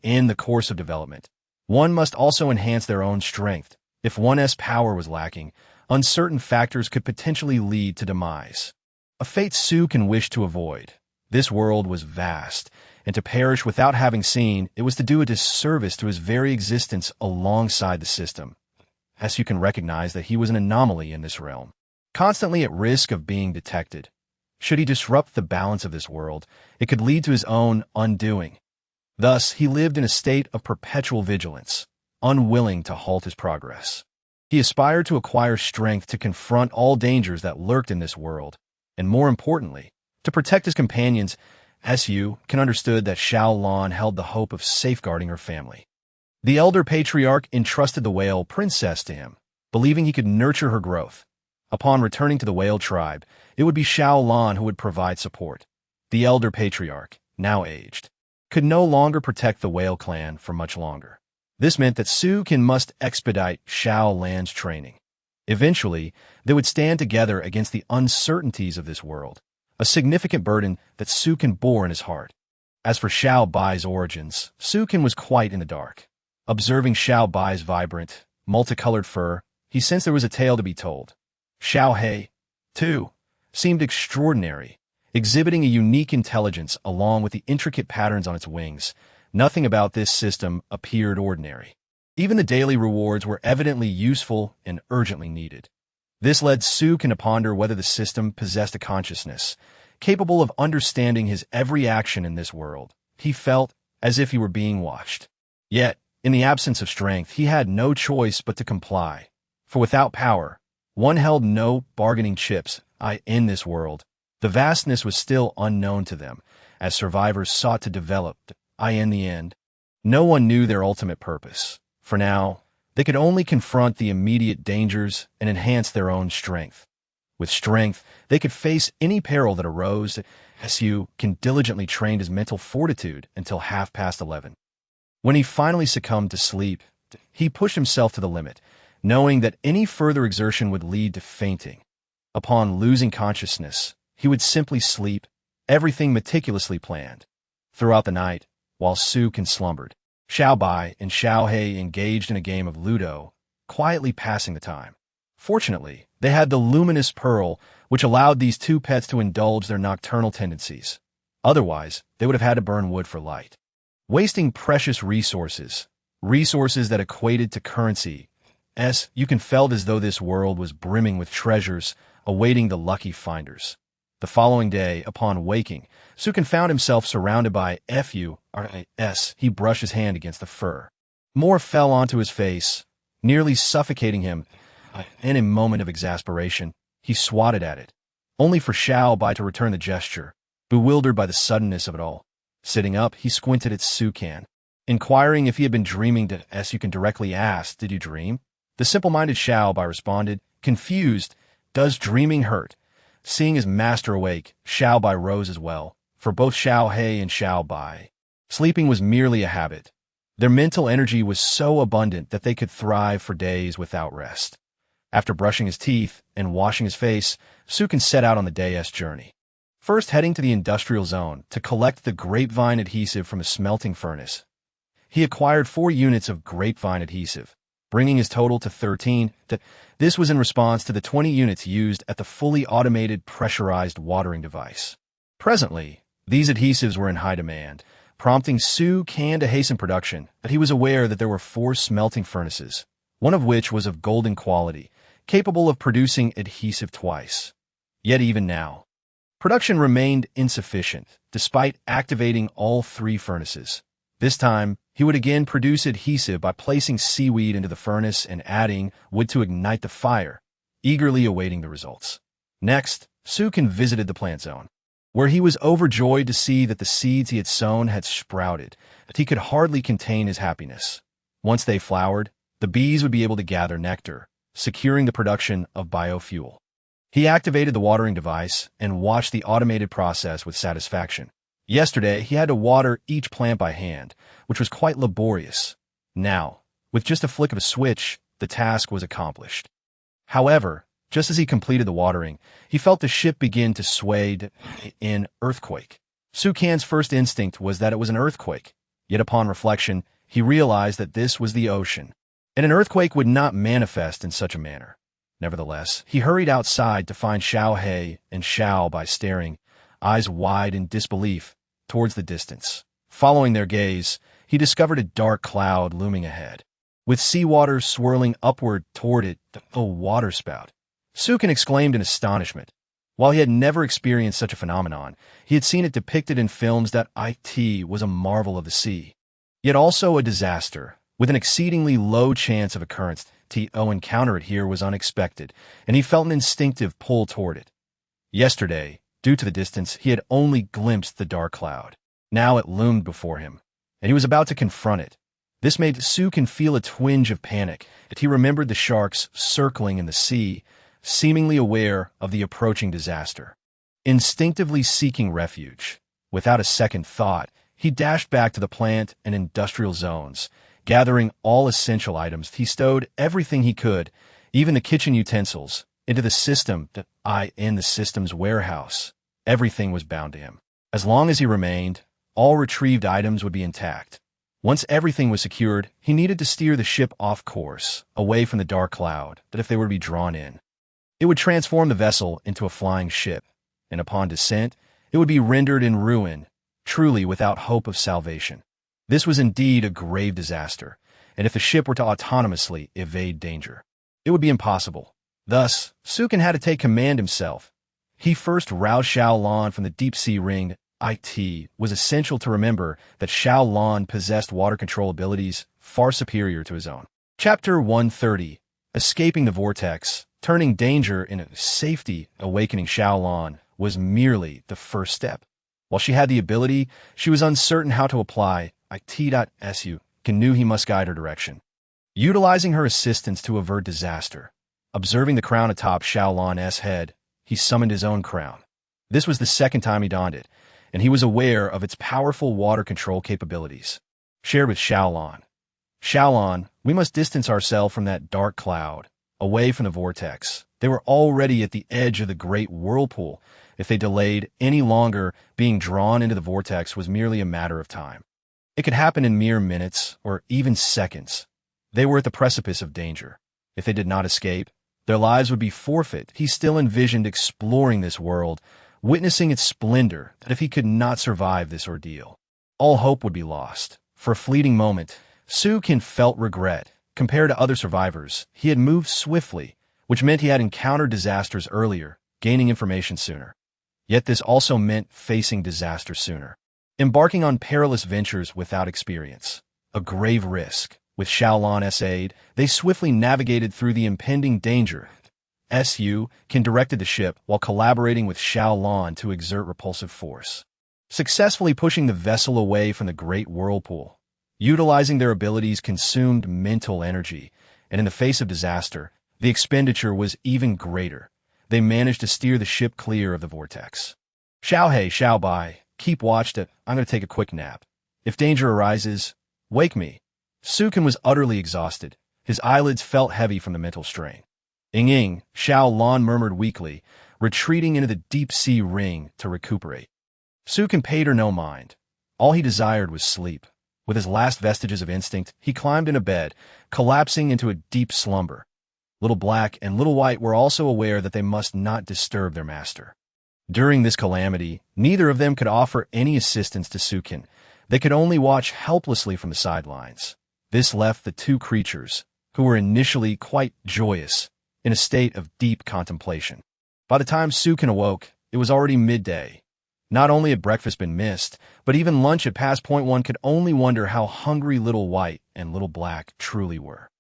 in the course of development. One must also enhance their own strength. If one's power was lacking, uncertain factors could potentially lead to demise. A fate Sukin wished to avoid. This world was vast, and to perish without having seen it was to do a disservice to his very existence alongside the system. As you can recognize that he was an anomaly in this realm, constantly at risk of being detected. Should he disrupt the balance of this world, it could lead to his own undoing. Thus, he lived in a state of perpetual vigilance, unwilling to halt his progress. He aspired to acquire strength to confront all dangers that lurked in this world, and more importantly, to protect his companions. As you can understood that Xiao Lan held the hope of safeguarding her family. The elder patriarch entrusted the whale princess to him, believing he could nurture her growth. Upon returning to the whale tribe, it would be Xiao Lan who would provide support. The elder patriarch, now aged, could no longer protect the whale clan for much longer. This meant that Sukin must expedite Xiao Lan's training. Eventually, they would stand together against the uncertainties of this world, a significant burden that Sukin bore in his heart. As for Xiao Bai's origins, Sukin was quite in the dark. Observing Xiao Bai's vibrant, multicolored fur, he sensed there was a tale to be told. Xiao He, too, seemed extraordinary, exhibiting a unique intelligence along with the intricate patterns on its wings. Nothing about this system appeared ordinary. Even the daily rewards were evidently useful and urgently needed. This led Sukin to ponder whether the system possessed a consciousness, capable of understanding his every action in this world. He felt as if he were being watched. Yet, in the absence of strength, he had no choice but to comply. For without power, one held no bargaining chips. In this world, the vastness was still unknown to them, as survivors sought to develop. In the end, no one knew their ultimate purpose. For now, they could only confront the immediate dangers and enhance their own strength. With strength, they could face any peril that arose. Su can diligently train his mental fortitude until 11:30. When he finally succumbed to sleep, he pushed himself to the limit, knowing that any further exertion would lead to fainting. Upon losing consciousness, he would simply sleep, everything meticulously planned. Throughout the night, while Sukin slumbered, Xiao Bai and Xiao He engaged in a game of Ludo, quietly passing the time. Fortunately, they had the luminous pearl, which allowed these two pets to indulge their nocturnal tendencies. Otherwise, they would have had to burn wood for light, wasting precious resources that equated to currency. You can felt as though this world was brimming with treasures awaiting the lucky finders. The following day, upon waking, Sukin found himself surrounded by FURAS. He brushed his hand against the fur. More fell onto his face, nearly suffocating him. In a moment of exasperation, he swatted at it, only for Xiao Bai to return the gesture, bewildered by the suddenness of it all. Sitting up, he squinted at Sukin, inquiring if he had been dreaming. Sukin directly asked, "Did you dream?" The simple-minded Xiao Bai responded, confused, "Does dreaming hurt?" Seeing his master awake, Xiao Bai rose as well. For both Xiao He and Xiao Bai, sleeping was merely a habit. Their mental energy was so abundant that they could thrive for days without rest. After brushing his teeth and washing his face, Sukin set out on the day's journey. First heading to the industrial zone to collect the grapevine adhesive from a smelting furnace. He acquired 4 units of grapevine adhesive, bringing his total to 13. This was in response to the 20 units used at the fully automated pressurized watering device. Presently, these adhesives were in high demand, prompting Sukin to hasten production, but he was aware that there were 4 smelting furnaces, one of which was of golden quality, capable of producing adhesive twice. Yet even now, production remained insufficient, despite activating all 3 furnaces. This time, he would again produce adhesive by placing seaweed into the furnace and adding wood to ignite the fire, eagerly awaiting the results. Next, Sukin visited the plant zone, where he was overjoyed to see that the seeds he had sown had sprouted, but he could hardly contain his happiness. Once they flowered, the bees would be able to gather nectar, securing the production of biofuel. He activated the watering device and watched the automated process with satisfaction. Yesterday, he had to water each plant by hand, which was quite laborious. Now, with just a flick of a switch, the task was accomplished. However, just as he completed the watering, he felt the ship begin to sway in earthquake. Sukan's first instinct was that it was an earthquake, yet upon reflection, he realized that this was the ocean, and an earthquake would not manifest in such a manner. Nevertheless, he hurried outside to find Xiao He and Xiao Bai staring, eyes wide in disbelief, towards the distance. Following their gaze, he discovered a dark cloud looming ahead, with seawater swirling upward toward it, a waterspout. Sukan exclaimed in astonishment. While he had never experienced such a phenomenon, he had seen it depicted in films that it was a marvel of the sea, yet also a disaster, with an exceedingly low chance of occurrence. To encounter it here was unexpected, and he felt an instinctive pull toward it. Yesterday, due to the distance, he had only glimpsed the dark cloud. Now it loomed before him, and he was about to confront it. This made Sukan feel a twinge of panic as he remembered the sharks circling in the sea, seemingly aware of the approaching disaster. Instinctively seeking refuge, without a second thought, he dashed back to the plant and industrial zones. Gathering all essential items, he stowed everything he could, even the kitchen utensils, into the system's warehouse. Everything was bound to him. As long as he remained, all retrieved items would be intact. Once everything was secured, he needed to steer the ship off course, away from the dark cloud, that if they were to be drawn in, it would transform the vessel into a flying ship, and upon descent, it would be rendered in ruin, truly without hope of salvation. This was indeed a grave disaster, and if the ship were to autonomously evade danger, it would be impossible. Thus, Sukan had to take command himself. He first roused Xiao Lan from the deep-sea ring. It was essential to remember that Xiao Lan possessed water control abilities far superior to his own. Chapter 130, Escaping the Vortex, Turning Danger into Safety. Awakening Xiao Lan was merely the first step. While she had the ability, she was uncertain how to apply it.su. Sukan knew he must guide her direction. Utilizing her assistance to avert disaster, observing the crown atop Xiao Lan's head, he summoned his own crown. This was the second time he donned it, and he was aware of its powerful water control capabilities. Shared with Xiao Lan. Xiao Lan, we must distance ourselves from that dark cloud, away from the vortex. They were already at the edge of the great whirlpool. If they delayed any longer, being drawn into the vortex was merely a matter of time. It could happen in mere minutes or even seconds. They were at the precipice of danger. If they did not escape, their lives would be forfeit. He still envisioned exploring this world, witnessing its splendor, that if he could not survive this ordeal, all hope would be lost. For a fleeting moment, Sukan felt regret. Compared to other survivors, he had moved swiftly, which meant he had encountered disasters earlier, gaining information sooner. Yet this also meant facing disaster sooner. Embarking on perilous ventures without experience. A grave risk. With Xiao Lan's aid, they swiftly navigated through the impending danger. Sukan directed the ship while collaborating with Xiao Lan to exert repulsive force, successfully pushing the vessel away from the great whirlpool. Utilizing their abilities consumed mental energy, and in the face of disaster, the expenditure was even greater. They managed to steer the ship clear of the vortex. Xiao He, Xiao Bai, keep watch. I'm going to take a quick nap. If danger arises, wake me. Sukan was utterly exhausted. His eyelids felt heavy from the mental strain. Ing, Xiao Lan murmured weakly, retreating into the deep-sea ring to recuperate. Sukan paid her no mind. All he desired was sleep. With his last vestiges of instinct, he climbed into bed, collapsing into a deep slumber. Little Black and Little White were also aware that they must not disturb their master. During this calamity, neither of them could offer any assistance to Sukan. They could only watch helplessly from the sidelines. This left the two creatures, who were initially quite joyous, in a state of deep contemplation. By the time Sukan awoke, it was already midday. Not only had breakfast been missed, but even lunch at past point one could only wonder how hungry Little White and Little Black truly were.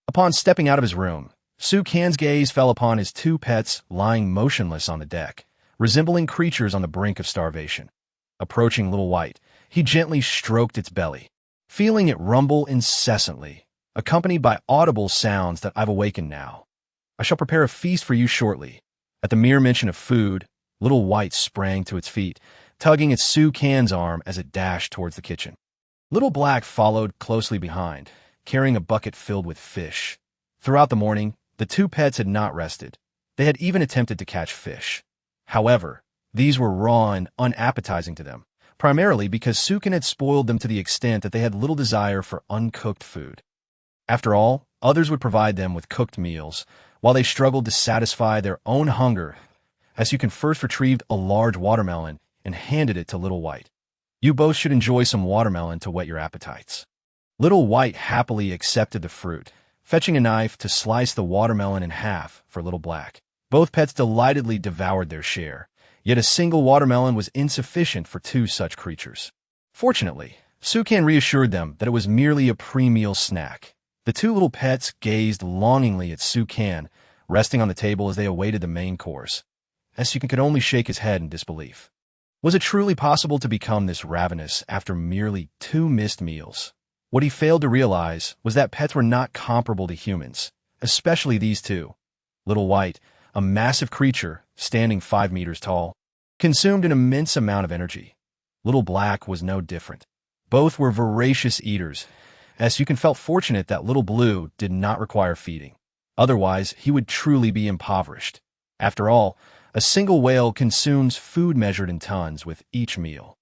Upon stepping out of his room, Sukan's gaze fell upon his two pets lying motionless on the deck, resembling creatures on the brink of starvation. Approaching Little White, he gently stroked its belly. Feeling it rumble incessantly, accompanied by audible sounds that I've awakened now. I shall prepare a feast for you shortly. At the mere mention of food, Little White sprang to its feet, tugging at Sue Can's arm as it dashed towards the kitchen. Little Black followed closely behind, carrying a bucket filled with fish. Throughout the morning, the two pets had not rested. They had even attempted to catch fish. However, these were raw and unappetizing to them, primarily because Sukin had spoiled them to the extent that they had little desire for uncooked food. After all, others would provide them with cooked meals, while they struggled to satisfy their own hunger. As Sukin first retrieved a large watermelon and handed it to Little White. You both should enjoy some watermelon to whet your appetites. Little White happily accepted the fruit, fetching a knife to slice the watermelon in half for Little Black. Both pets delightedly devoured their share, yet a single watermelon was insufficient for two such creatures. Fortunately, Sukan reassured them that it was merely a pre-meal snack. The two little pets gazed longingly at Sukan, resting on the table as they awaited the main course. Sukan could only shake his head in disbelief. Was it truly possible to become this ravenous after merely 2 missed meals? What he failed to realize was that pets were not comparable to humans, especially these two. Little White, a massive creature standing 5 meters tall, consumed an immense amount of energy. Little Black was no different. Both were voracious eaters, as Sukan felt fortunate that Little Blue did not require feeding. Otherwise, he would truly be impoverished. After all, a single whale consumes food measured in tons with each meal.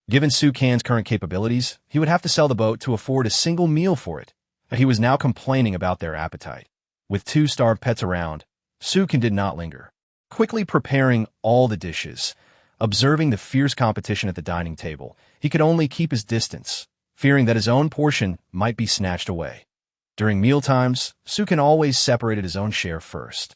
Given Sukan's current capabilities, he would have to sell the boat to afford a single meal for it, but he was now complaining about their appetite. With 2 starved pets around, Sukan did not linger. Quickly preparing all the dishes, observing the fierce competition at the dining table, he could only keep his distance, fearing that his own portion might be snatched away. During mealtimes, Sukan always separated his own share first,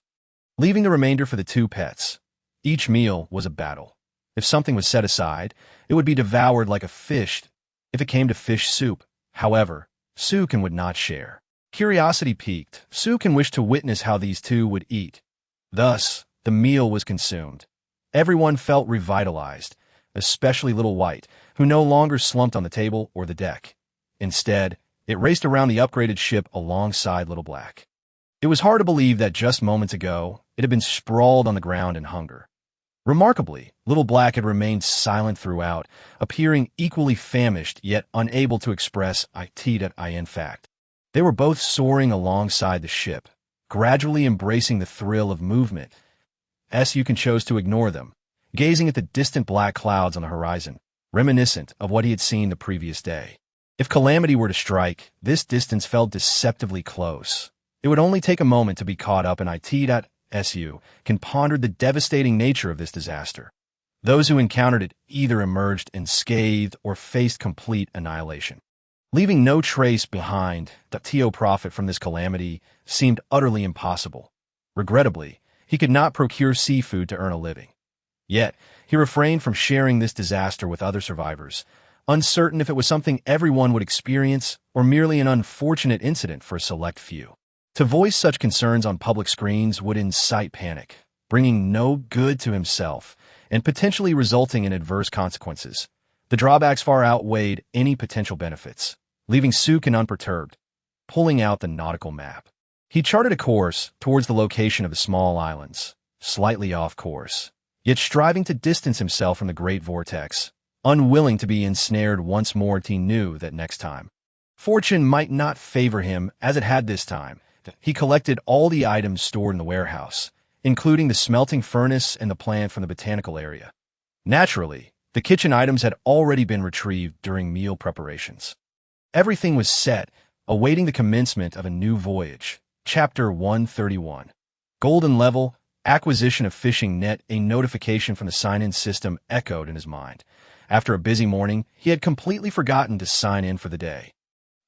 leaving the remainder for the 2 pets. Each meal was a battle. If something was set aside, it would be devoured like a fish if it came to fish soup. However, Sukan would not share. Curiosity piqued. Sukan wished to witness how these two would eat. Thus, the meal was consumed. Everyone felt revitalized, especially Little White, who no longer slumped on the table or the deck. Instead, it raced around the upgraded ship alongside Little Black. It was hard to believe that just moments ago, it had been sprawled on the ground in hunger. Remarkably, Little Black had remained silent throughout, appearing equally famished yet unable to express in fact. They were both soaring alongside the ship, gradually embracing the thrill of movement. Sukan chose to ignore them, gazing at the distant black clouds on the horizon, reminiscent of what he had seen the previous day. If calamity were to strike, this distance felt deceptively close. It would only take a moment to be caught up in Sukan pondered the devastating nature of this disaster. Those who encountered it either emerged unscathed or faced complete annihilation. Leaving no trace behind, to profit from this calamity seemed utterly impossible. Regrettably, he could not procure seafood to earn a living. Yet, he refrained from sharing this disaster with other survivors, uncertain if it was something everyone would experience or merely an unfortunate incident for a select few. To voice such concerns on public screens would incite panic, bringing no good to himself and potentially resulting in adverse consequences. The drawbacks far outweighed any potential benefits, leaving Sukan unperturbed, pulling out the nautical map. He charted a course towards the location of the small islands, slightly off course, yet striving to distance himself from the great vortex, unwilling to be ensnared once more. He knew that next time, fortune might not favor him as it had this time. He collected all the items stored in the warehouse, including the smelting furnace and the plant from the botanical area. Naturally, the kitchen items had already been retrieved during meal preparations. Everything was set, awaiting the commencement of a new voyage. Chapter 131. Golden Level, Acquisition of Fishing Net. A notification from the sign-in system echoed in his mind. After a busy morning, he had completely forgotten to sign in for the day.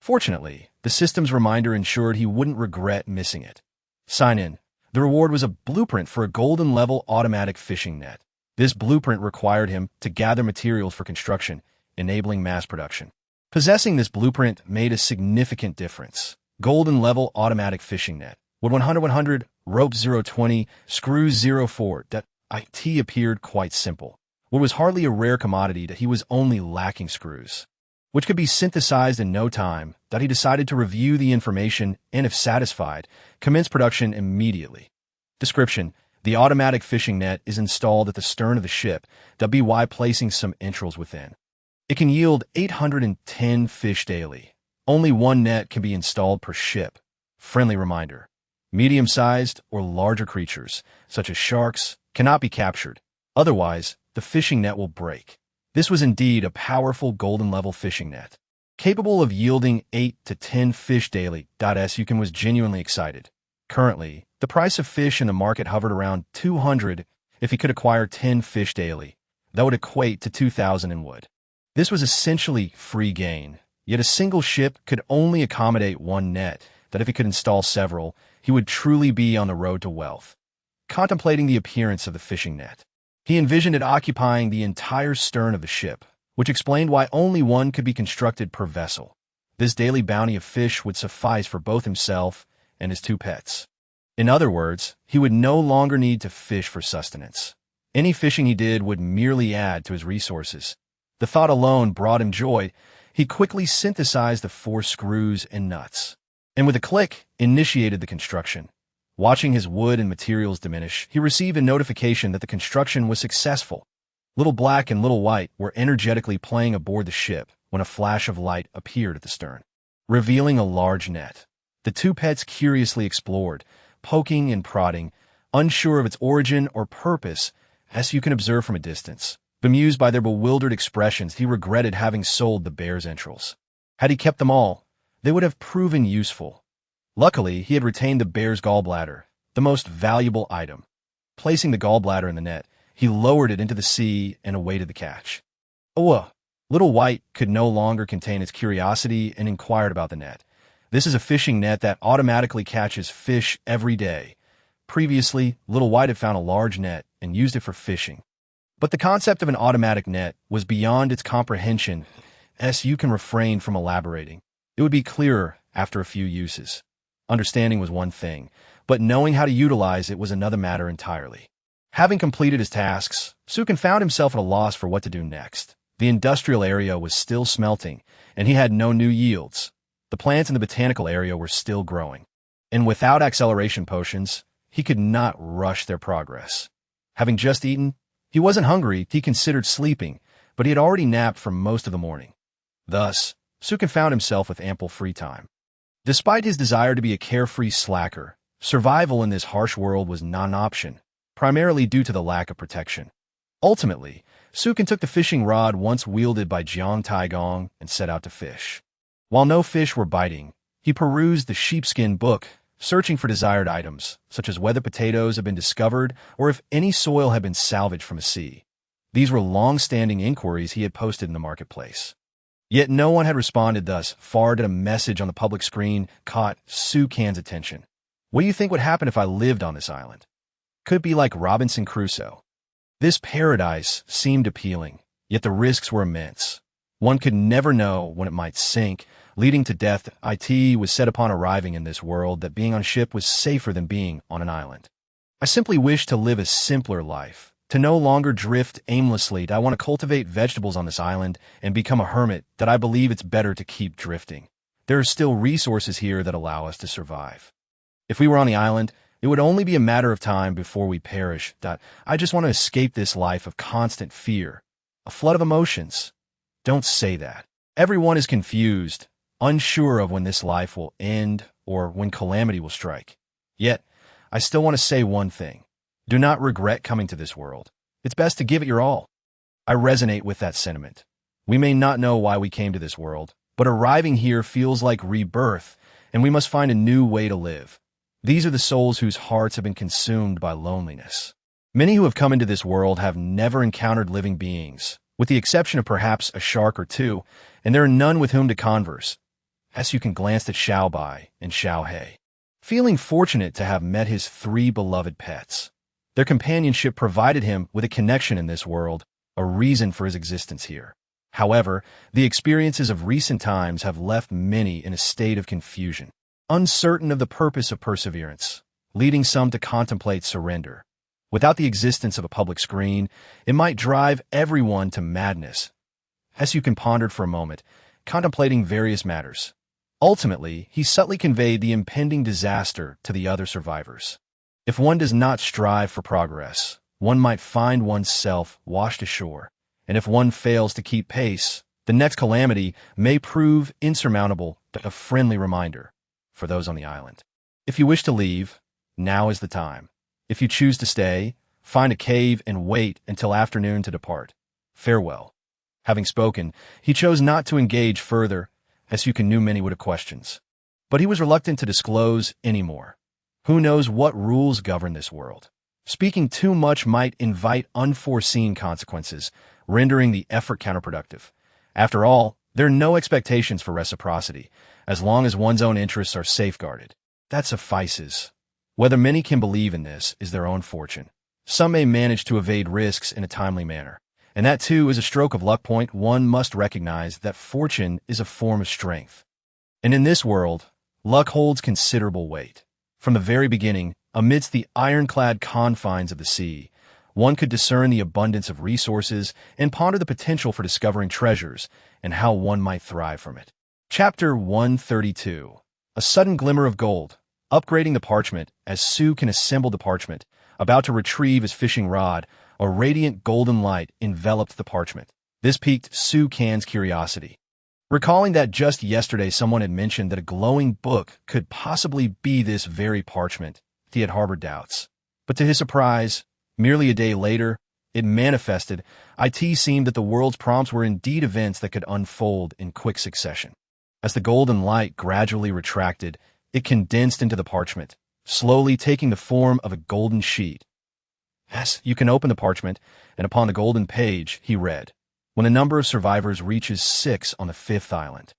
Fortunately, the system's reminder ensured he wouldn't regret missing it. Sign in. The reward was a blueprint for a golden level automatic fishing net. This blueprint required him to gather materials for construction, enabling mass production. Possessing this blueprint made a significant difference. Golden level automatic fishing net. Wood 100, rope 020, screws 04. It appeared quite simple. What was hardly a rare commodity that he was only lacking screws, which could be synthesized in no time. that he decided to review the information and, if satisfied, commence production immediately. Description: the automatic fishing net is installed at the stern of the ship, by placing some entrails within. It can yield 810 fish daily. Only one net can be installed per ship. Friendly reminder: medium-sized or larger creatures, such as sharks, cannot be captured. Otherwise, the fishing net will break. This was indeed a powerful golden-level fishing net, capable of yielding 8 to 10 fish daily. Sukin was genuinely excited. Currently, the price of fish in the market hovered around 200. If he could acquire 10 fish daily, that would equate to 2,000 in wood. This was essentially free gain, yet a single ship could only accommodate one net, that if he could install several, he would truly be on the road to wealth. Contemplating the appearance of the fishing net, he envisioned it occupying the entire stern of the ship, which explained why only one could be constructed per vessel. This daily bounty of fish would suffice for both himself and his 2 pets. In other words, he would no longer need to fish for sustenance. Any fishing he did would merely add to his resources. The thought alone brought him joy. He quickly synthesized the 4 screws and nuts, and with a click, initiated the construction. Watching his wood and materials diminish, he received a notification that the construction was successful. Little Black and Little White were energetically playing aboard the ship when a flash of light appeared at the stern, revealing a large net. The 2 pets curiously explored, poking and prodding, unsure of its origin or purpose, as you can observe from a distance. Bemused by their bewildered expressions, he regretted having sold the bear's entrails. Had he kept them all, they would have proven useful. Luckily, he had retained the bear's gallbladder, the most valuable item. Placing the gallbladder in the net, he lowered it into the sea and awaited the catch. Little White could no longer contain its curiosity and inquired about the net. This is a fishing net that automatically catches fish every day. Previously, Little White had found a large net and used it for fishing. But the concept of an automatic net was beyond its comprehension, as you can refrain from elaborating. It would be clearer after a few uses. Understanding was one thing, but knowing how to utilize it was another matter entirely. Having completed his tasks, Sukin found himself at a loss for what to do next. The industrial area was still smelting, and he had no new yields. The plants in the botanical area were still growing, and without acceleration potions, he could not rush their progress. Having just eaten, he wasn't hungry. He considered sleeping, but he had already napped for most of the morning. Thus, Sukin found himself with ample free time. Despite his desire to be a carefree slacker, survival in this harsh world was not an option, primarily due to the lack of protection. Ultimately, Sukin took the fishing rod once wielded by Jiang Taigong and set out to fish. While no fish were biting, he perused the sheepskin book, searching for desired items, such as whether potatoes had been discovered or if any soil had been salvaged from a sea. These were long-standing inquiries he had posted in the marketplace. Yet no one had responded. Thus far did a message on the public screen caught Sukin's attention. What do you think would happen if I lived on this island? Could be like Robinson Crusoe. This paradise seemed appealing, yet the risks were immense. One could never know when it might sink, leading to death. It was set upon arriving in this world that being on ship was safer than being on an island. I simply wish to live a simpler life, to no longer drift aimlessly. I want to cultivate vegetables on this island and become a hermit. That I believe it's better to keep drifting. There are still resources here that allow us to survive. If we were on the island, it would only be a matter of time before we perish. I just want to escape this life of constant fear, a flood of emotions. Don't say that. Everyone is confused, unsure of when this life will end or when calamity will strike. Yet, I still want to say one thing. Do not regret coming to this world. It's best to give it your all. I resonate with that sentiment. We may not know why we came to this world, but arriving here feels like rebirth, and we must find a new way to live. These are the souls whose hearts have been consumed by loneliness. Many who have come into this world have never encountered living beings, with the exception of perhaps a shark or two, and there are none with whom to converse. As you can glance at Xiao Bai and Xiao He, feeling fortunate to have met his 3 beloved pets. Their companionship provided him with a connection in this world, a reason for his existence here. However, the experiences of recent times have left many in a state of confusion, uncertain of the purpose of perseverance, leading some to contemplate surrender. Without the existence of a public screen, it might drive everyone to madness. As you can ponder for a moment, contemplating various matters, Ultimately, he subtly conveyed the impending disaster to the other survivors. If one does not strive for progress, one might find oneself washed ashore, and if one fails to keep pace, the next calamity may prove insurmountable, but a friendly reminder for those on the island. If you wish to leave, now is the time. If you choose to stay, find a cave and wait until afternoon to depart. Farewell. Having spoken, he chose not to engage further, as Sukan knew many would have questions. But he was reluctant to disclose any more. Who knows what rules govern this world? Speaking too much might invite unforeseen consequences, rendering the effort counterproductive. After all, there are no expectations for reciprocity, as long as one's own interests are safeguarded. That suffices. Whether many can believe in this is their own fortune. Some may manage to evade risks in a timely manner, and that too is a stroke of luck. One must recognize that fortune is a form of strength. And in this world, luck holds considerable weight. From the very beginning, amidst the ironclad confines of the sea, one could discern the abundance of resources and ponder the potential for discovering treasures and how one might thrive from it. Chapter 132. A sudden glimmer of gold, upgrading the parchment as Sukan assembled the parchment. About to retrieve his fishing rod, a radiant golden light enveloped the parchment. This piqued Sukan's curiosity. Recalling that just yesterday someone had mentioned that a glowing book could possibly be this very parchment, he had harbored doubts. But to his surprise, merely a day later, it manifested. It seemed that the world's prompts were indeed events that could unfold in quick succession. As the golden light gradually retracted, it condensed into the parchment, slowly taking the form of a golden sheet. Yes, you can open the parchment, and upon the golden page, he read, when a number of survivors reaches 6 on the 5th island,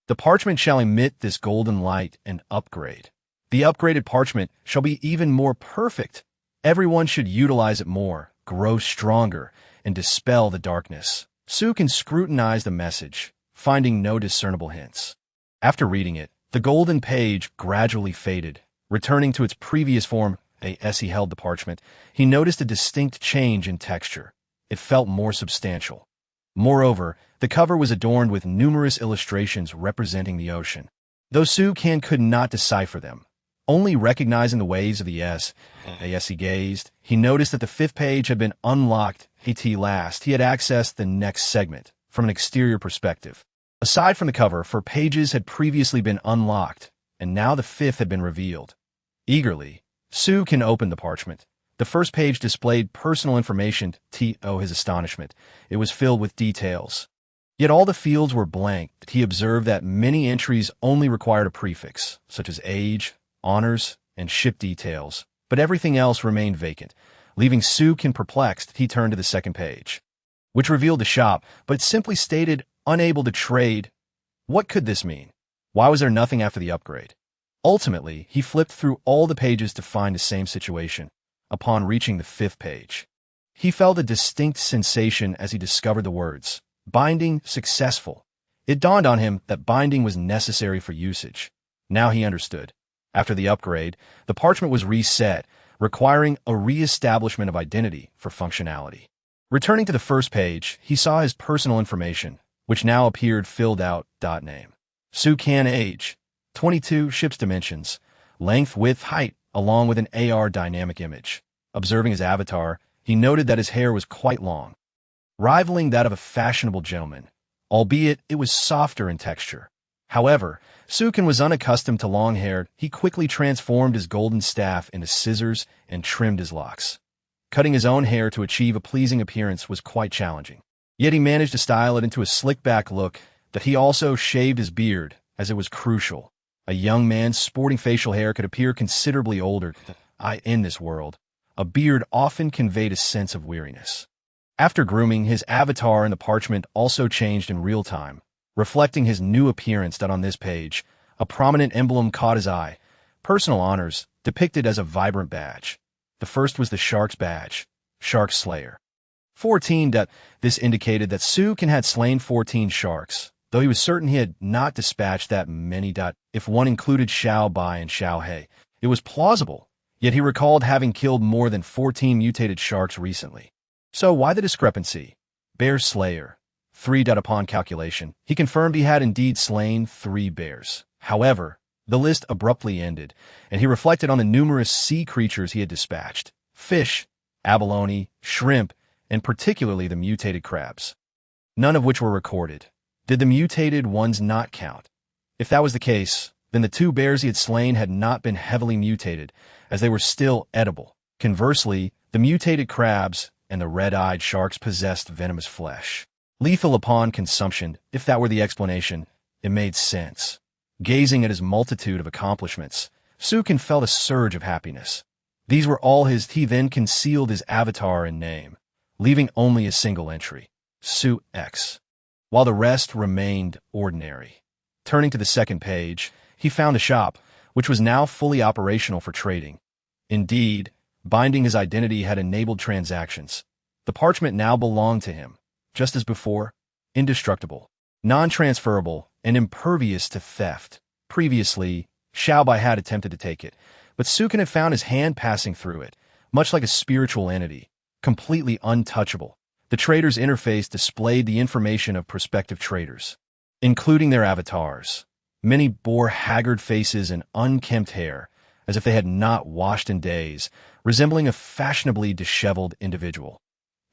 the parchment shall emit this golden light and upgrade. The upgraded parchment shall be even more perfect. Everyone should utilize it more, grow stronger, and dispel the darkness. Sukan scrutinized the message, finding no discernible hints. After reading it, the golden page gradually faded, returning to its previous form. As he held the parchment, he noticed a distinct change in texture. It felt more substantial. Moreover, the cover was adorned with numerous illustrations representing the ocean. Though Sukan could not decipher them, only recognizing the waves of the S, as he gazed, he noticed that the 5th page had been unlocked. At last, he had accessed the next segment from an exterior perspective. Aside from the cover, 4 pages had previously been unlocked, and now the 5th had been revealed. Eagerly, Sukan opened the parchment. The first page displayed personal information. To his astonishment, it was filled with details. Yet all the fields were blank. He observed that many entries only required a prefix, such as age, honors, and ship details, but everything else remained vacant. Leaving Sukan perplexed, he turned to the 2nd page, which revealed the shop, but it simply stated, unable to trade. What could this mean? Why was there nothing after the upgrade? Ultimately, he flipped through all the pages to find the same situation. Upon reaching the 5th page, he felt a distinct sensation as he discovered the words, binding successful. It dawned on him that binding was necessary for usage. Now he understood. After the upgrade, the parchment was reset, requiring a re-establishment of identity for functionality. Returning to the 1st page, he saw his personal information, which now appeared filled out. Name. Sukan age. 22 ship's dimensions, length, width, height, along with an AR dynamic image. Observing his avatar, he noted that his hair was quite long, rivaling that of a fashionable gentleman, albeit it was softer in texture. However, Sukan was unaccustomed to long hair. He quickly transformed his golden staff into scissors and trimmed his locks. Cutting his own hair to achieve a pleasing appearance was quite challenging. Yet he managed to style it into a slick-back look. That he also shaved his beard, as it was crucial. A young man's sporting facial hair could appear considerably older. In this world, a beard often conveyed a sense of weariness. After grooming, his avatar in the parchment also changed in real time, reflecting his new appearance. On this page, a prominent emblem caught his eye. Personal honors, depicted as a vibrant badge. The first was the Shark's badge, Shark Slayer. 14. This indicated that Sukan had slain 14 sharks, though he was certain he had not dispatched that many. If one included Xiao Bai and Xiao He, it was plausible, yet he recalled having killed more than 14 mutated sharks recently. So why the discrepancy? Bear Slayer. 3. Upon calculation, he confirmed he had indeed slain 3 bears. However, the list abruptly ended, and he reflected on the numerous sea creatures he had dispatched: fish, abalone, shrimp, and particularly the mutated crabs, none of which were recorded. Did the mutated ones not count? If that was the case, then the two bears he had slain had not been heavily mutated, as they were still edible. Conversely, the mutated crabs and the red-eyed sharks possessed venomous flesh, lethal upon consumption. If that were the explanation, it made sense. Gazing at his multitude of accomplishments, Sukin felt a surge of happiness. These were all his. He then concealed his avatar and name, leaving only a single entry, Su X, while the rest remained ordinary. Turning to the second page, he found a shop, which was now fully operational for trading. Indeed, binding his identity had enabled transactions. The parchment now belonged to him, just as before, indestructible, non-transferable, and impervious to theft. Previously, Xiaobai had attempted to take it, but Sukin had found his hand passing through it, much like a spiritual entity, completely untouchable. The trader's interface displayed the information of prospective traders, including their avatars. Many bore haggard faces and unkempt hair, as if they had not washed in days, resembling a fashionably disheveled individual.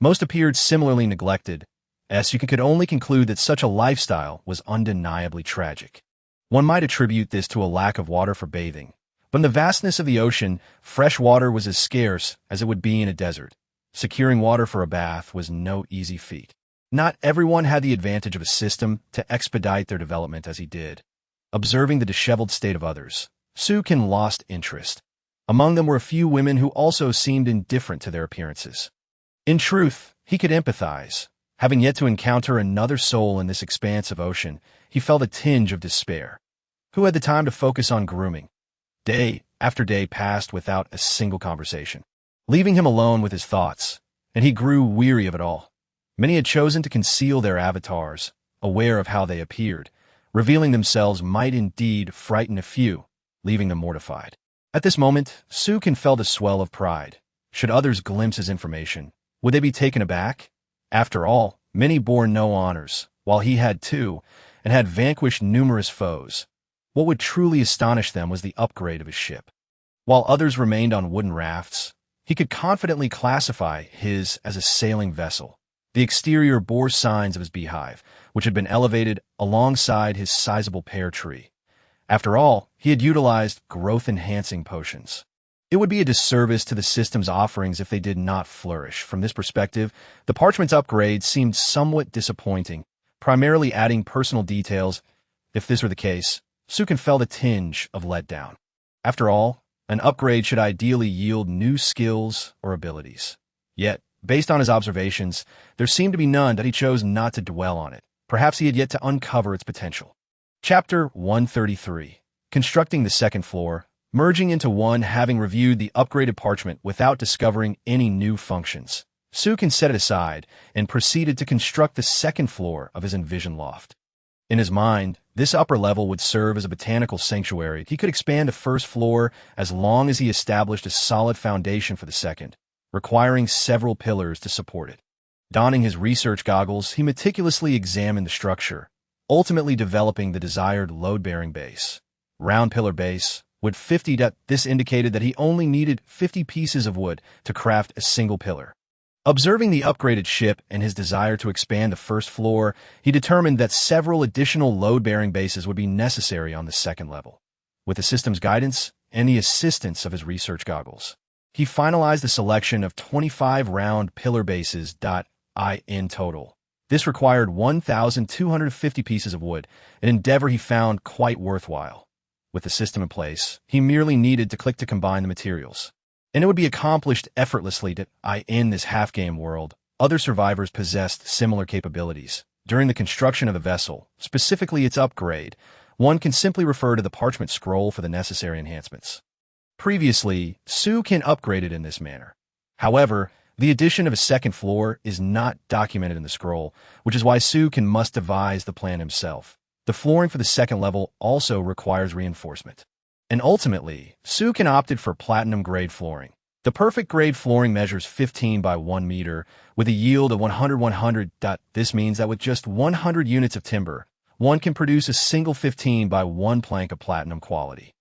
Most appeared similarly neglected, as you could only conclude that such a lifestyle was undeniably tragic. One might attribute this to a lack of water for bathing, but in the vastness of the ocean, fresh water was as scarce as it would be in a desert. Securing water for a bath was no easy feat. Not everyone had the advantage of a system to expedite their development as he did. Observing the disheveled state of others, Sukin lost interest. Among them were a few women who also seemed indifferent to their appearances. In truth, he could empathize. Having yet to encounter another soul in this expanse of ocean, he felt a tinge of despair. Who had the time to focus on grooming? Day after day passed without a single conversation, leaving him alone with his thoughts, and he grew weary of it all. Many had chosen to conceal their avatars, aware of how they appeared. Revealing themselves might indeed frighten a few, leaving them mortified. At this moment, Sukin felt a swell of pride. Should others glimpse his information, would they be taken aback? After all, many bore no honors, while he had two, and had vanquished numerous foes. What would truly astonish them was the upgrade of his ship. While others remained on wooden rafts, he could confidently classify his as a sailing vessel. The exterior bore signs of his beehive, which had been elevated alongside his sizable pear tree. After all, he had utilized growth-enhancing potions. It would be a disservice to the system's offerings if they did not flourish. From this perspective, the parchment's upgrade seemed somewhat disappointing, primarily adding personal details. If this were the case, Sukin felt a tinge of letdown. After all, an upgrade should ideally yield new skills or abilities. Yet, based on his observations, there seemed to be none that he chose not to dwell on it. Perhaps he had yet to uncover its potential. Chapter 133. Constructing the second floor, merging into one. Having reviewed the upgraded parchment without discovering any new functions, Sukin set it aside and proceeded to construct the second floor of his envisioned loft. In his mind, this upper level would serve as a botanical sanctuary. He could expand the first floor as long as he established a solid foundation for the second, requiring several pillars to support it. Donning his research goggles, he meticulously examined the structure, ultimately developing the desired load-bearing base. Round pillar base, wood 50 depth. This indicated that he only needed 50 pieces of wood to craft a single pillar. Observing the upgraded ship and his desire to expand the first floor, he determined that several additional load-bearing bases would be necessary on the second level. With the system's guidance and the assistance of his research goggles, he finalized the selection of 25 round pillar bases. In total, this required 1,250 pieces of wood, an endeavor he found quite worthwhile. With the system in place, he merely needed to click to combine the materials, and it would be accomplished effortlessly. In this half-game world, other survivors possessed similar capabilities. During the construction of the vessel, specifically its upgrade, one can simply refer to the parchment scroll for the necessary enhancements. Previously, Sukin upgraded in this manner. However, the addition of a second floor is not documented in the scroll, which is why Sukin must devise the plan himself. The flooring for the second level also requires reinforcement. And ultimately, Sukin opted for platinum-grade flooring. The perfect grade flooring measures 15 by 1 meter, with a yield of 100-100. This means that with just 100 units of timber, one can produce a single 15 by 1 plank of platinum quality,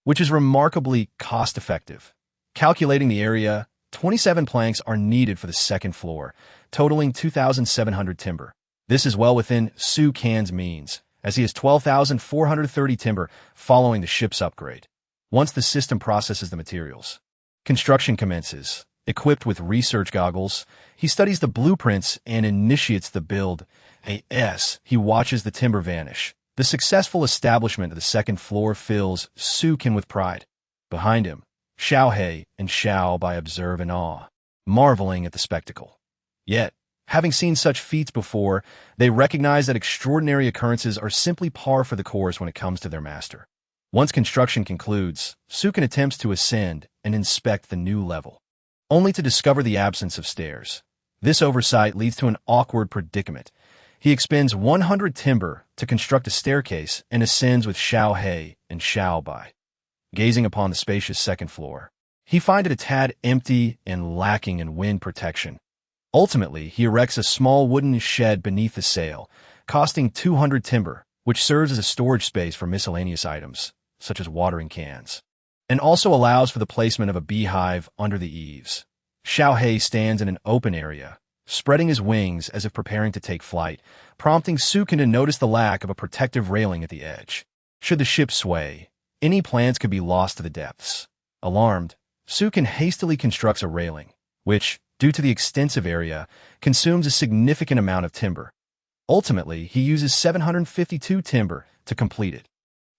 which is remarkably cost-effective. Calculating the area, 27 planks are needed for the second floor, totaling 2,700 timber. This is well within Su Can's means, as he has 12,430 timber following the ship's upgrade. Once the system processes the materials, construction commences. Equipped with research goggles, he studies the blueprints and initiates the build. He watches the timber vanish. The successful establishment of the second floor fills Su Can with pride. Behind him, Xiao He and Xiao Bai observe in awe, marveling at the spectacle. Yet, having seen such feats before, they recognize that extraordinary occurrences are simply par for the course when it comes to their master. Once construction concludes, Su Can attempts to ascend and inspect the new level, only to discover the absence of stairs. This oversight leads to an awkward predicament. He expends 100 timber to construct a staircase and ascends with Xiao He and Xiao Bai. Gazing upon the spacious second floor, he finds it a tad empty and lacking in wind protection. Ultimately, he erects a small wooden shed beneath the sail, costing 200 timber, which serves as a storage space for miscellaneous items, such as watering cans, and also allows for the placement of a beehive under the eaves. Xiao He stands in an open area, spreading his wings as if preparing to take flight, prompting Su Can to notice the lack of a protective railing at the edge. Should the ship sway, any plans could be lost to the depths. Alarmed, Su Can hastily constructs a railing, which, due to the extensive area, consumes a significant amount of timber. Ultimately, he uses 752 timber to complete it.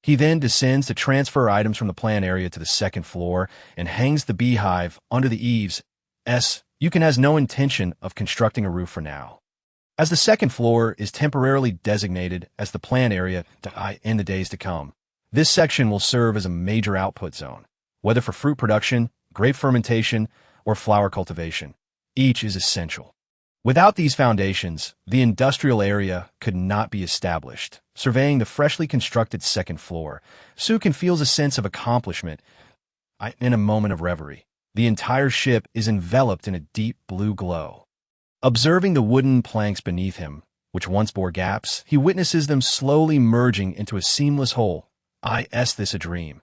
He then descends to transfer items from the plant area to the second floor and hangs the beehive under the eaves. Su Can has no intention of constructing a roof for now, as the second floor is temporarily designated as the plant area in the days to come. This section will serve as a major output zone, whether for fruit production, grape fermentation, or flower cultivation. Each is essential. Without these foundations, the industrial area could not be established. Surveying the freshly constructed second floor, Su Can feels a sense of accomplishment. In a moment of reverie, the entire ship is enveloped in a deep blue glow. Observing the wooden planks beneath him, which once bore gaps, he witnesses them slowly merging into a seamless whole. This a dream.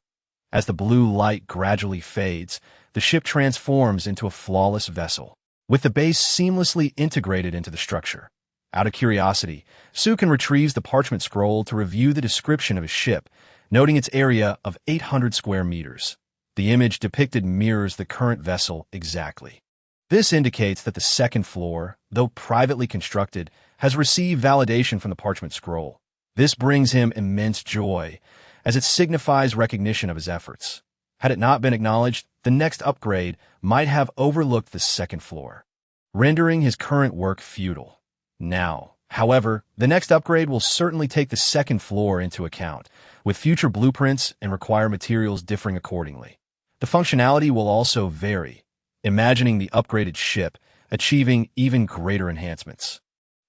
As the blue light gradually fades, the ship transforms into a flawless vessel, with the base seamlessly integrated into the structure. Out of curiosity, Su Can retrieves the parchment scroll to review the description of his ship, noting its area of 800 square meters. The image depicted mirrors the current vessel exactly. This indicates that the second floor, though privately constructed, has received validation from the parchment scroll. This brings him immense joy, as it signifies recognition of his efforts. Had it not been acknowledged, the next upgrade might have overlooked the second floor, rendering his current work futile. Now, however, the next upgrade will certainly take the second floor into account, with future blueprints and require materials differing accordingly. The functionality will also vary, imagining the upgraded ship achieving even greater enhancements.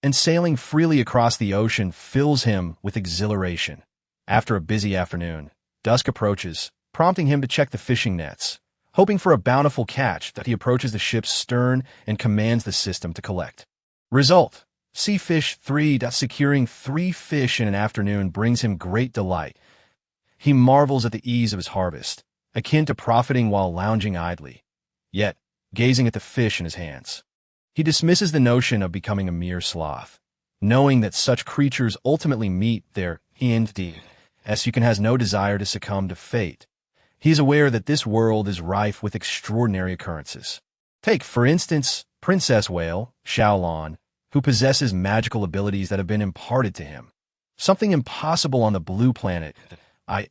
And sailing freely across the ocean fills him with exhilaration. After a busy afternoon, dusk approaches, prompting him to check the fishing nets. Hoping for a bountiful catch, that he approaches the ship's stern and commands the system to collect. Result: Sea Fish 3. Securing 3 fish in an afternoon brings him great delight. He marvels at the ease of his harvest, akin to profiting while lounging idly, yet gazing at the fish in his hands. He dismisses the notion of becoming a mere sloth, knowing that such creatures ultimately meet their end. Su Can has no desire to succumb to fate. He is aware that this world is rife with extraordinary occurrences. Take, for instance, Princess Whale, Xiaolon, who possesses magical abilities that have been imparted to him. Something impossible on the blue planet.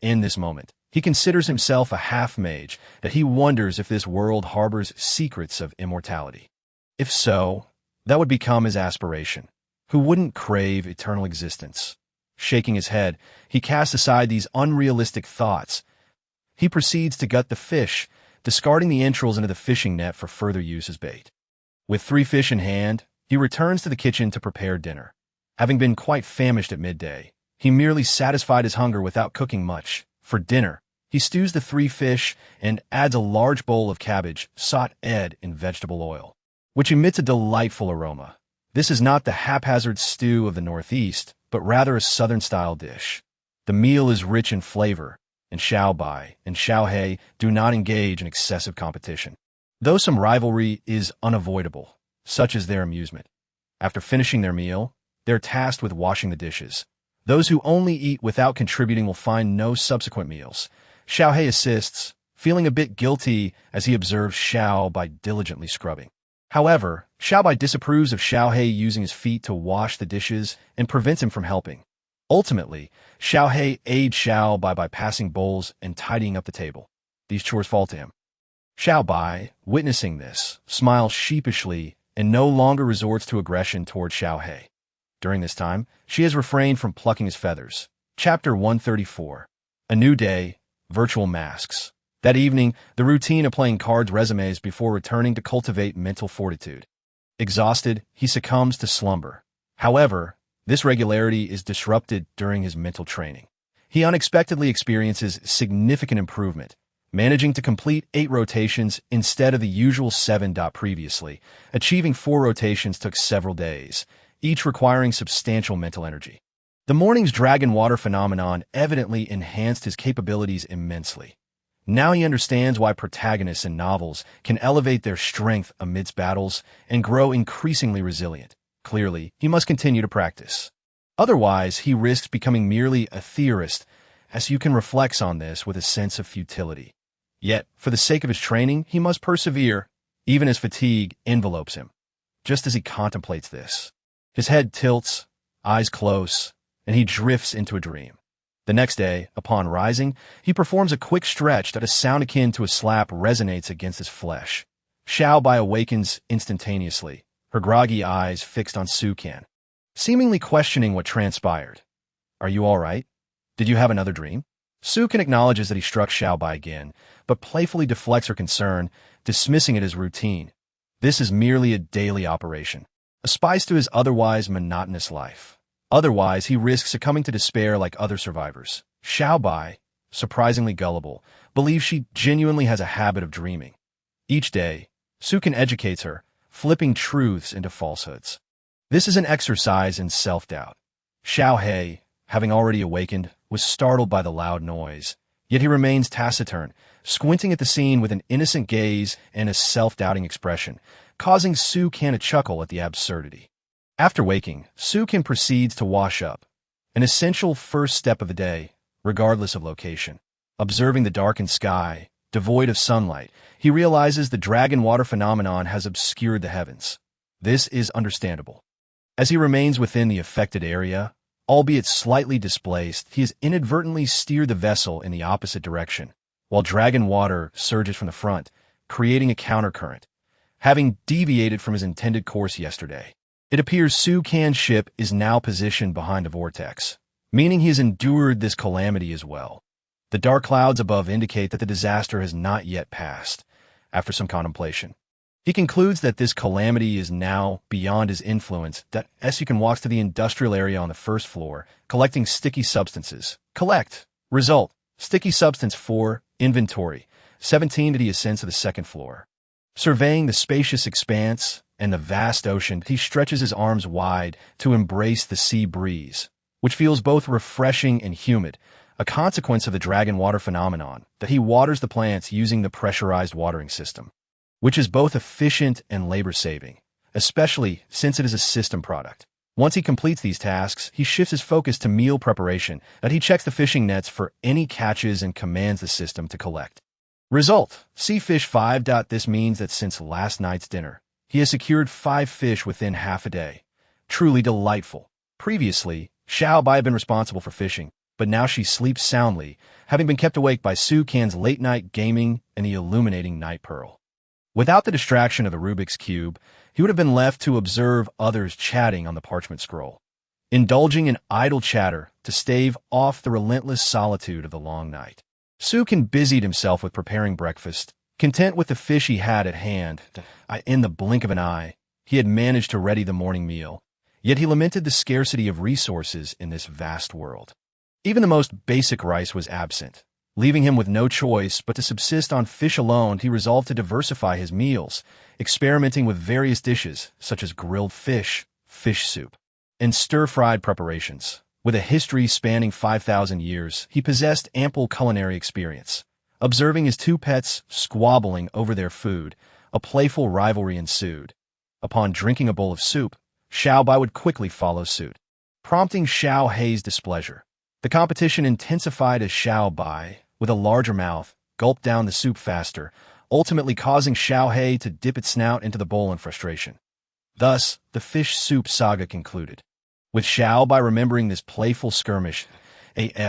In this moment, he considers himself a half-mage, that he wonders if this world harbors secrets of immortality. If so, that would become his aspiration. Who wouldn't crave eternal existence? Shaking his head, he casts aside these unrealistic thoughts. He proceeds to gut the fish, discarding the entrails into the fishing net for further use as bait. With 3 fish in hand, he returns to the kitchen to prepare dinner. Having been quite famished at midday, he merely satisfied his hunger without cooking much. For dinner, he stews the 3 fish and adds a large bowl of cabbage sautéed in vegetable oil, which emits a delightful aroma. This is not the haphazard stew of the Northeast, but rather a Southern-style dish. The meal is rich in flavor, and Xiao Bai and Xiao He do not engage in excessive competition. Though some rivalry is unavoidable, such is their amusement. After finishing their meal, they're tasked with washing the dishes. Those who only eat without contributing will find no subsequent meals. Xiao He assists, feeling a bit guilty as he observes Xiao Bai diligently scrubbing. However, Xiao Bai disapproves of Xiao He using his feet to wash the dishes and prevents him from helping. Ultimately, Xiao He aids Xiao Bai by passing bowls and tidying up the table. These chores fall to him. Xiao Bai, witnessing this, smiles sheepishly and no longer resorts to aggression toward Xiao He. During this time, she has refrained from plucking his feathers. Chapter 134. A New Day, Virtual Masks. That evening, the routine of playing cards resumes before returning to cultivate mental fortitude. Exhausted, he succumbs to slumber. However, this regularity is disrupted during his mental training. He unexpectedly experiences significant improvement, managing to complete 8 rotations instead of the usual 7. Previously. Achieving 4 rotations took several days, each requiring substantial mental energy. The morning's dragon water phenomenon evidently enhanced his capabilities immensely. Now he understands why protagonists in novels can elevate their strength amidst battles and grow increasingly resilient. Clearly, he must continue to practice. Otherwise, he risks becoming merely a theorist, as you can reflect on this with a sense of futility. Yet, for the sake of his training, he must persevere, even as fatigue envelopes him. Just as he contemplates this, his head tilts, eyes close, and he drifts into a dream. The next day, upon rising, he performs a quick stretch that a sound akin to a slap resonates against his flesh. Xiao Bai awakens instantaneously, her groggy eyes fixed on Su Kan, seemingly questioning what transpired. "Are you all right? Did you have another dream?" Su Kan acknowledges that he struck Xiao Bai again, but playfully deflects her concern, dismissing it as routine. This is merely a daily operation, a spice to his otherwise monotonous life. Otherwise, he risks succumbing to despair like other survivors. Xiao Bai, surprisingly gullible, believes she genuinely has a habit of dreaming. Each day, Su Kan educates her, flipping truths into falsehoods. This is an exercise in self-doubt. Xiao He, having already awakened, was startled by the loud noise, yet he remains taciturn, squinting at the scene with an innocent gaze and a self-doubting expression, causing Su Kan to chuckle at the absurdity. After waking, Su Kan proceeds to wash up, an essential first step of the day, regardless of location. Observing the darkened sky, devoid of sunlight, he realizes the dragon water phenomenon has obscured the heavens. This is understandable. As he remains within the affected area, albeit slightly displaced, he has inadvertently steered the vessel in the opposite direction, while dragon water surges from the front, creating a countercurrent. Having deviated from his intended course yesterday, it appears Su Kan's ship is now positioned behind a vortex, meaning he has endured this calamity as well. The dark clouds above indicate that the disaster has not yet passed. After some contemplation, he concludes that this calamity is now beyond his influence. That Esukan walks to the industrial area on the first floor, collecting sticky substances. Collect. Result. Sticky substance 4. Inventory. 17 that he ascends to the second floor. Surveying the spacious expanse and the vast ocean, he stretches his arms wide to embrace the sea breeze, which feels both refreshing and humid, a consequence of the dragon water phenomenon, that he waters the plants using the pressurized watering system, which is both efficient and labor-saving, especially since it is a system product. Once he completes these tasks, he shifts his focus to meal preparation, that he checks the fishing nets for any catches and commands the system to collect. Result: sea fish 5. This means that since last night's dinner, he has secured 5 fish within half a day. Truly delightful. Previously, Xiao Bai had been responsible for fishing, but now she sleeps soundly, having been kept awake by Su Kan's late-night gaming and the illuminating night pearl. Without the distraction of the Rubik's Cube, he would have been left to observe others chatting on the parchment scroll, indulging in idle chatter to stave off the relentless solitude of the long night. Su Kan busied himself with preparing breakfast, content with the fish he had at hand. In the blink of an eye, he had managed to ready the morning meal, yet he lamented the scarcity of resources in this vast world. Even the most basic rice was absent. Leaving him with no choice but to subsist on fish alone, he resolved to diversify his meals, experimenting with various dishes such as grilled fish, fish soup, and stir-fried preparations. With a history spanning 5,000 years, he possessed ample culinary experience. Observing his two pets squabbling over their food, a playful rivalry ensued. Upon drinking a bowl of soup, Xiao Bai would quickly follow suit, prompting Xiao Hei's displeasure. The competition intensified as Xiao Bai, with a larger mouth, gulped down the soup faster, ultimately causing Xiao Hei to dip its snout into the bowl in frustration. Thus, the fish soup saga concluded. With Xiao Bai remembering this playful skirmish,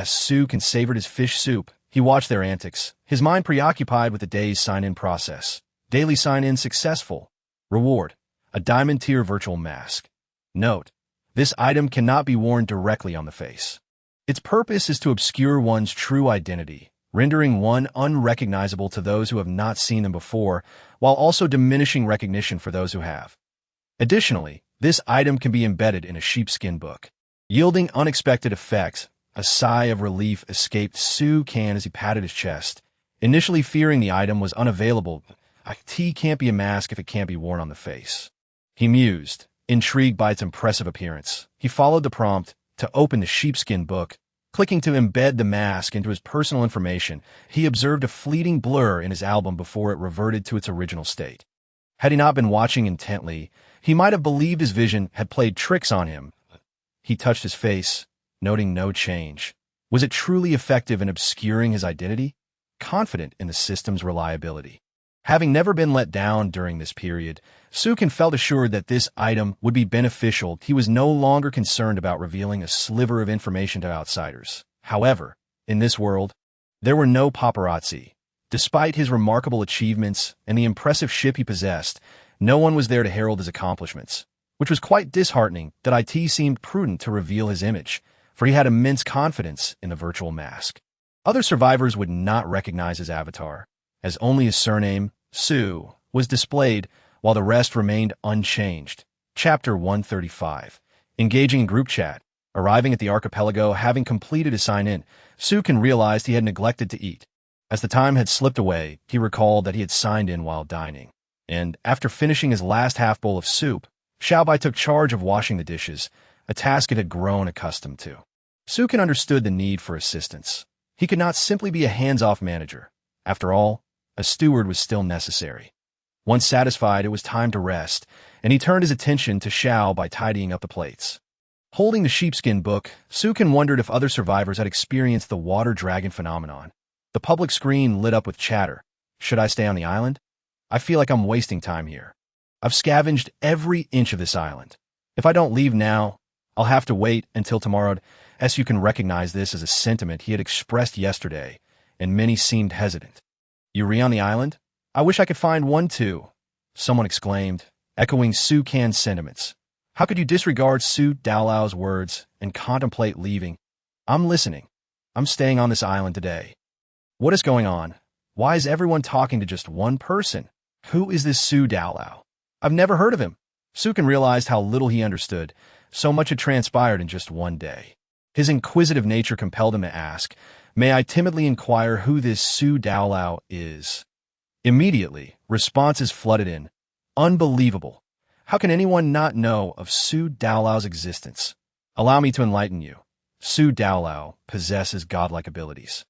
Su Can savored his fish soup. He watched their antics, his mind preoccupied with the day's sign-in process. Daily sign-in successful. Reward: a diamond-tier virtual mask. Note: this item cannot be worn directly on the face. Its purpose is to obscure one's true identity, rendering one unrecognizable to those who have not seen them before, while also diminishing recognition for those who have. Additionally, this item can be embedded in a sheepskin book, yielding unexpected effects. A sigh of relief escaped Su Can as he patted his chest, initially fearing the item was unavailable. IT can't be a mask if it can't be worn on the face. He mused, intrigued by its impressive appearance. He followed the prompt to open the sheepskin book. Clicking to embed the mask into his personal information, he observed a fleeting blur in his album before it reverted to its original state. Had he not been watching intently, he might have believed his vision had played tricks on him. He touched his face, noting no change. Was it truly effective in obscuring his identity? Confident in the system's reliability. Having never been let down during this period, Su Can felt assured that this item would be beneficial. He was no longer concerned about revealing a sliver of information to outsiders. However, in this world, there were no paparazzi. Despite his remarkable achievements and the impressive ship he possessed, no one was there to herald his accomplishments, which was quite disheartening that IT seemed prudent to reveal his image, for he had immense confidence in the virtual mask. Other survivors would not recognize his avatar, as only his surname, Su, was displayed, while the rest remained unchanged. Chapter 135. Engaging in group chat. Arriving at the archipelago, having completed his sign-in, Su Can realized he had neglected to eat. As the time had slipped away, he recalled that he had signed in while dining. And, after finishing his last half bowl of soup, Xiao Bai took charge of washing the dishes, a task it had grown accustomed to. Su Can understood the need for assistance. He could not simply be a hands-off manager. After all, a steward was still necessary. Once satisfied, it was time to rest, and he turned his attention to Xiao by tidying up the plates. Holding the sheepskin book, Su Can wondered if other survivors had experienced the water dragon phenomenon. The public screen lit up with chatter. Should I stay on the island? I feel like I'm wasting time here. I've scavenged every inch of this island. If I don't leave now, I'll have to wait until tomorrow. You can recognize this as a sentiment he had expressed yesterday, and many seemed hesitant. You on the island? I wish I could find one too, someone exclaimed, echoing Su Can's sentiments. How could you disregard Su Daolao's words and contemplate leaving? I'm listening. I'm staying on this island today. What is going on? Why is everyone talking to just one person? Who is this Su Daolao? I've never heard of him. Su Can realized how little he understood. So much had transpired in just one day. His inquisitive nature compelled him to ask, "May I timidly inquire who this Su Daolao is?" Immediately, responses flooded in. Unbelievable. How can anyone not know of Su Daolao's existence? Allow me to enlighten you. Su Daolao possesses godlike abilities.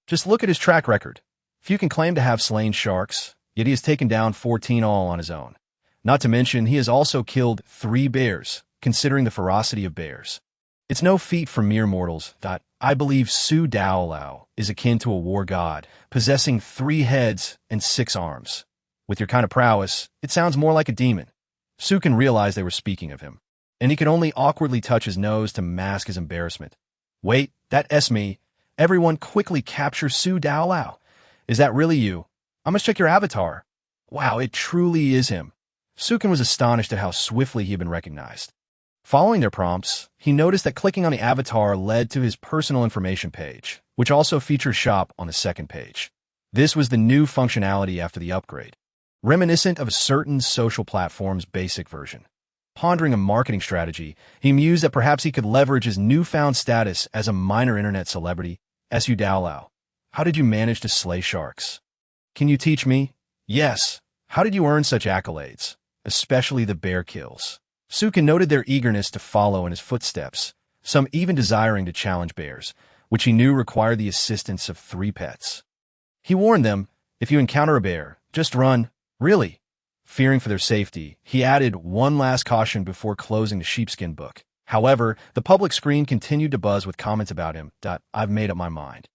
Just look at his track record. Few can claim to have slain sharks, yet he has taken down 14 all on his own. Not to mention, he has also killed 3 bears, considering the ferocity of bears. It's no feat for mere mortals. I believe Su Daolao is akin to a war god, possessing 3 heads and 6 arms. With your kind of prowess, it sounds more like a demon. Su Can realized they were speaking of him, and he could only awkwardly touch his nose to mask his embarrassment. Wait, that's me. Everyone quickly capture Su Daolao. Is that really you? I must check your avatar. Wow, it truly is him. Su Can was astonished at how swiftly he had been recognized. Following their prompts, he noticed that clicking on the avatar led to his personal information page, which also features shop on the second page. This was the new functionality after the upgrade, reminiscent of a certain social platform's basic version. Pondering a marketing strategy, he mused that perhaps he could leverage his newfound status as a minor internet celebrity. Su Daolao, how did you manage to slay sharks? Can you teach me? Yes. How did you earn such accolades, especially the bear kills? Sukin noted their eagerness to follow in his footsteps, some even desiring to challenge bears, which he knew required the assistance of 3 pets. He warned them, if you encounter a bear, just run, really. Fearing for their safety, he added one last caution before closing the sheepskin book. However, the public screen continued to buzz with comments about him. I've made up my mind.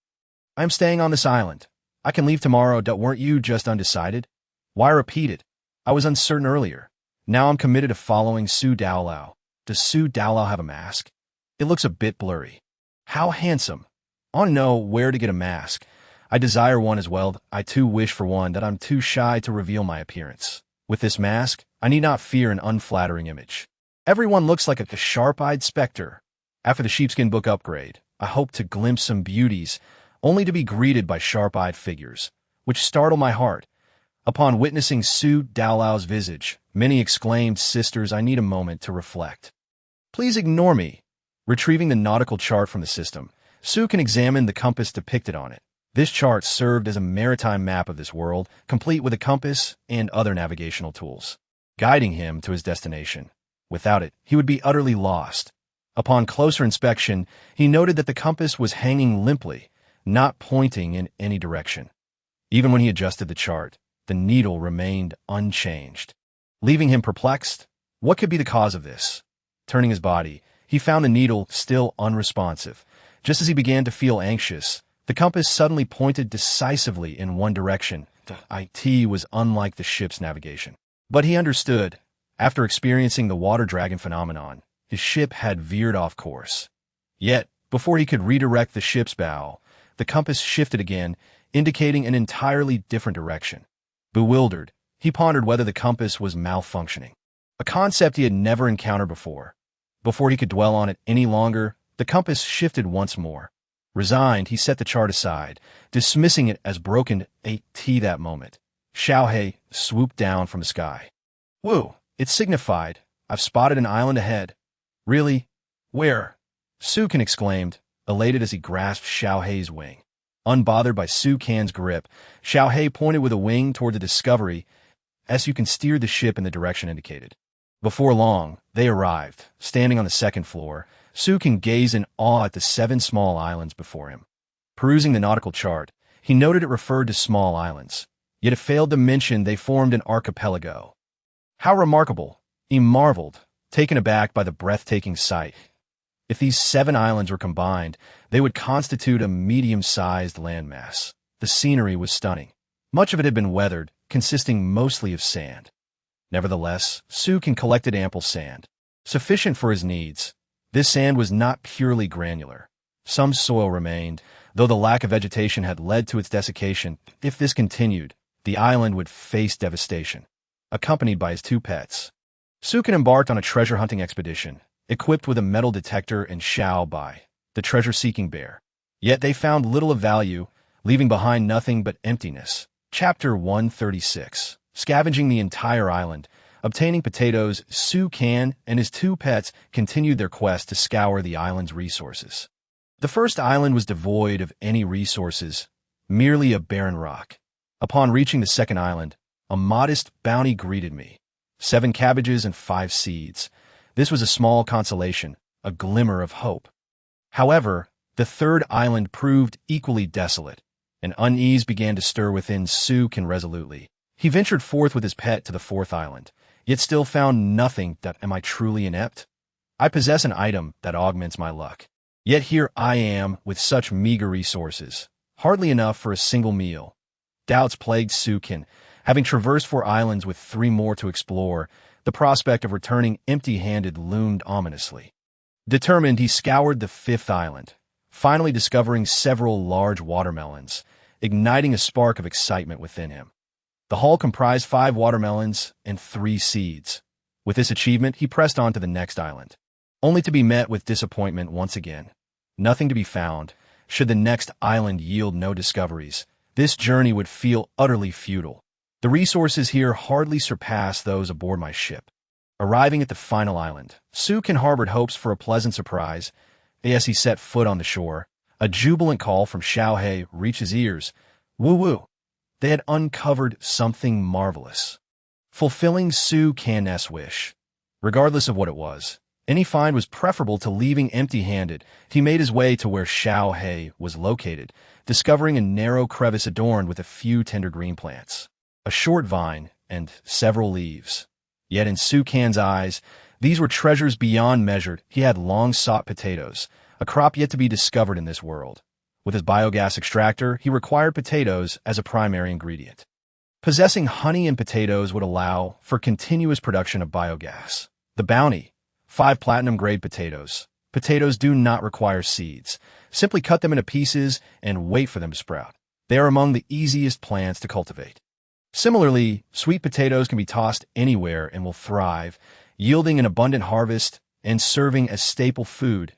I'm staying on this island. I can leave tomorrow. Weren't you just undecided? Why repeat it? I was uncertain earlier. Now I'm committed to following Su Daolao. Does Su Daolao have a mask? It looks a bit blurry. How handsome. I want to know where to get a mask. I desire one as well. I too wish for one. I'm too shy to reveal my appearance. With this mask, I need not fear an unflattering image. Everyone looks like a sharp-eyed specter. After the sheepskin book upgrade, I hope to glimpse some beauties, only to be greeted by sharp-eyed figures, which startle my heart. Upon witnessing Su Daolao's visage, many exclaimed, "Sisters, I need a moment to reflect. Please ignore me." Retrieving the nautical chart from the system, Su can examine the compass depicted on it. This chart served as a maritime map of this world, complete with a compass and other navigational tools, guiding him to his destination. Without it, he would be utterly lost. Upon closer inspection, he noted that the compass was hanging limply, not pointing in any direction. Even when he adjusted the chart, the needle remained unchanged, leaving him perplexed. What could be the cause of this? Turning his body, he found the needle still unresponsive. Just as he began to feel anxious, the compass suddenly pointed decisively in one direction. The IT was unlike the ship's navigation. But he understood. After experiencing the water dragon phenomenon, his ship had veered off course. Yet, before he could redirect the ship's bow, the compass shifted again, indicating an entirely different direction. Bewildered, he pondered whether the compass was malfunctioning, a concept he had never encountered before. Before he could dwell on it any longer, the compass shifted once more. Resigned, he set the chart aside, dismissing it as broken. That moment, Xiaohei swooped down from the sky. Woo! It signified, I've spotted an island ahead. Really? Where? Sukin exclaimed, elated as he grasped Xiaohei's wing. Unbothered by Sukan's grip, Xiaohei pointed with a wing toward the Discovery, as you can steer the ship in the direction indicated. Before long, they arrived. Standing on the second floor, Sukin gazed in awe at the 7 small islands before him. Perusing the nautical chart, he noted it referred to small islands, yet it failed to mention they formed an archipelago. How remarkable! He marveled, taken aback by the breathtaking sight. If these 7 islands were combined, they would constitute a medium-sized landmass. The scenery was stunning. Much of it had been weathered, consisting mostly of sand. Nevertheless, Sukin collected ample sand, sufficient for his needs. This sand was not purely granular. Some soil remained, though the lack of vegetation had led to its desiccation. If this continued, the island would face devastation. Accompanied by his 2 pets, Sukin embarked on a treasure-hunting expedition, equipped with a metal detector and Xiao Bai, the treasure-seeking bear. Yet they found little of value, leaving behind nothing but emptiness. Chapter 136. Scavenging the entire island. Obtaining potatoes, Sukin and his 2 pets continued their quest to scour the island's resources. The first island was devoid of any resources, merely a barren rock. Upon reaching the second island, a modest bounty greeted me. 7 cabbages and 5 seeds. This was a small consolation, a glimmer of hope. However, the third island proved equally desolate. An unease began to stir within Sukin resolutely. He ventured forth with his pet to the 4th island, yet still found nothing. Am I truly inept? I possess an item that augments my luck. Yet here I am with such meager resources, hardly enough for a single meal. Doubts plagued Sukin. Having traversed 4 islands with 3 more to explore, the prospect of returning empty-handed loomed ominously. Determined, he scoured the 5th island, finally discovering several large watermelons, igniting a spark of excitement within him. The haul comprised 5 watermelons and 3 seeds. With this achievement, he pressed on to the next island, only to be met with disappointment once again. Nothing to be found. Should the next island yield no discoveries, this journey would feel utterly futile. The resources here hardly surpass those aboard my ship. Arriving at the final island, Sukin harbored hopes for a pleasant surprise. As he set foot on the shore, a jubilant call from Xiaohei reached his ears. Woo-woo! They had uncovered something marvelous, fulfilling Sukin's wish. Regardless of what it was, any find was preferable to leaving empty-handed. He made his way to where Xiao He was located, discovering a narrow crevice adorned with a few tender green plants, a short vine, and several leaves. Yet in Su Can's eyes, these were treasures beyond measure. He had long-sought potatoes, a crop yet to be discovered in this world. With his biogas extractor, he required potatoes as a primary ingredient. Possessing honey and potatoes would allow for continuous production of biogas. The bounty: 5 platinum-grade potatoes. Potatoes do not require seeds. Simply cut them into pieces and wait for them to sprout. They are among the easiest plants to cultivate. Similarly, sweet potatoes can be tossed anywhere and will thrive, yielding an abundant harvest and serving as staple food.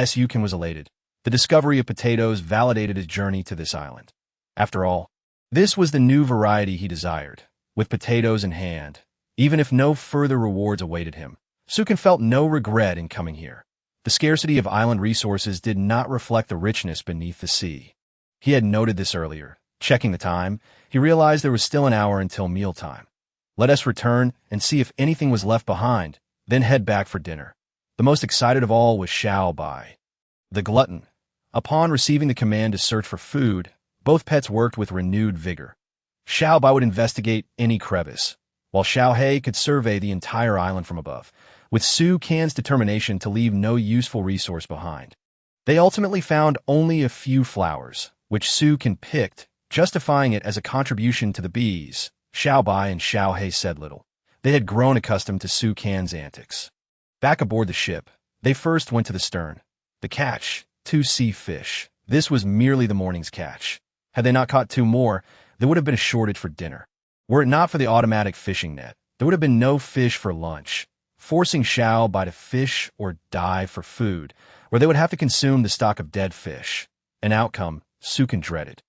Su Can was elated. The discovery of potatoes validated his journey to this island. After all, this was the new variety he desired. With potatoes in hand, even if no further rewards awaited him, Su Can felt no regret in coming here. The scarcity of island resources did not reflect the richness beneath the sea. He had noted this earlier. Checking the time, he realized there was still an hour until mealtime. Let us return and see if anything was left behind, then head back for dinner. The most excited of all was Xiao Bai, the glutton. Upon receiving the command to search for food, both pets worked with renewed vigor. Xiao Bai would investigate any crevice, while Xiao He could survey the entire island from above, with Su Can's determination to leave no useful resource behind. They ultimately found only a few flowers, which Su Can picked, justifying it as a contribution to the bees. Xiao Bai and Xiao He said little. They had grown accustomed to Su Can's antics. Back aboard the ship, they first went to the stern. The catch: 2 sea fish. This was merely the morning's catch. Had they not caught 2 more, there would have been a shortage for dinner. Were it not for the automatic fishing net, there would have been no fish for lunch, forcing Xiao Bai to fish or dive for food, where they would have to consume the stock of dead fish, an outcome Su Can dreaded.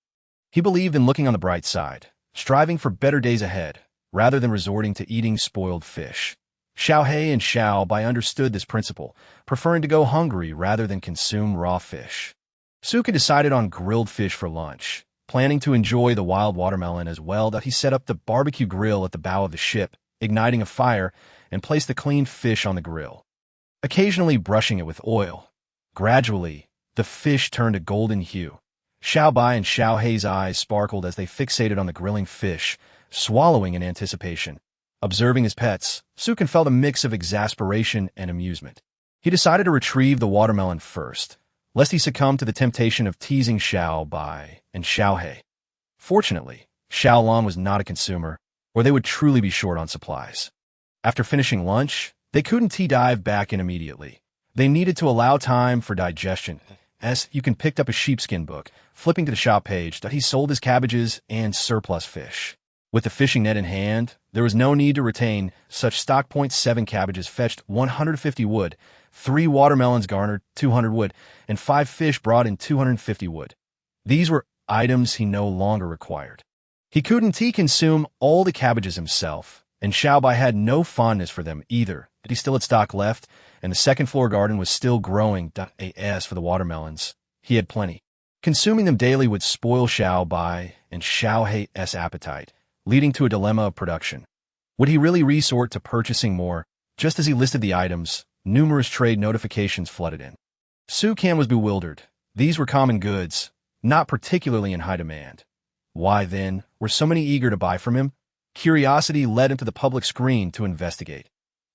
He believed in looking on the bright side, striving for better days ahead, rather than resorting to eating spoiled fish. Xiao He and Xiao Bai understood this principle, preferring to go hungry rather than consume raw fish. Su Can decided on grilled fish for lunch, planning to enjoy the wild watermelon as well. He set up the barbecue grill at the bow of the ship, igniting a fire, and placed the cleaned fish on the grill, occasionally brushing it with oil. Gradually, the fish turned a golden hue. Xiao Bai and Xiao He's eyes sparkled as they fixated on the grilling fish, swallowing in anticipation. Observing his pets, Su Can felt a mix of exasperation and amusement. He decided to retrieve the watermelon first, lest he succumb to the temptation of teasing Xiao Bai and Xiao He. Fortunately, Xiao Lan was not a consumer, or they would truly be short on supplies. After finishing lunch, they couldn't dive back in immediately. They needed to allow time for digestion. You can picked up a sheepskin book, flipping to the shop page. He sold his cabbages and surplus fish. With the fishing net in hand, there was no need to retain such stock. 7 cabbages fetched 150 wood, 3 watermelons garnered 200 wood, and 5 fish brought in 250 wood. These were items he no longer required. He couldn't consume all the cabbages himself, and Xiao Bai had no fondness for them either, but he still had stock left, and the second-floor garden was still growing. As for the watermelons, he had plenty. Consuming them daily would spoil Xiao Bai and Xiao He's appetite, leading to a dilemma of production. Would he really resort to purchasing more? Just as he listed the items, numerous trade notifications flooded in. Su Can was bewildered. These were common goods, not particularly in high demand. Why, then, were so many eager to buy from him? Curiosity led him to the public screen to investigate.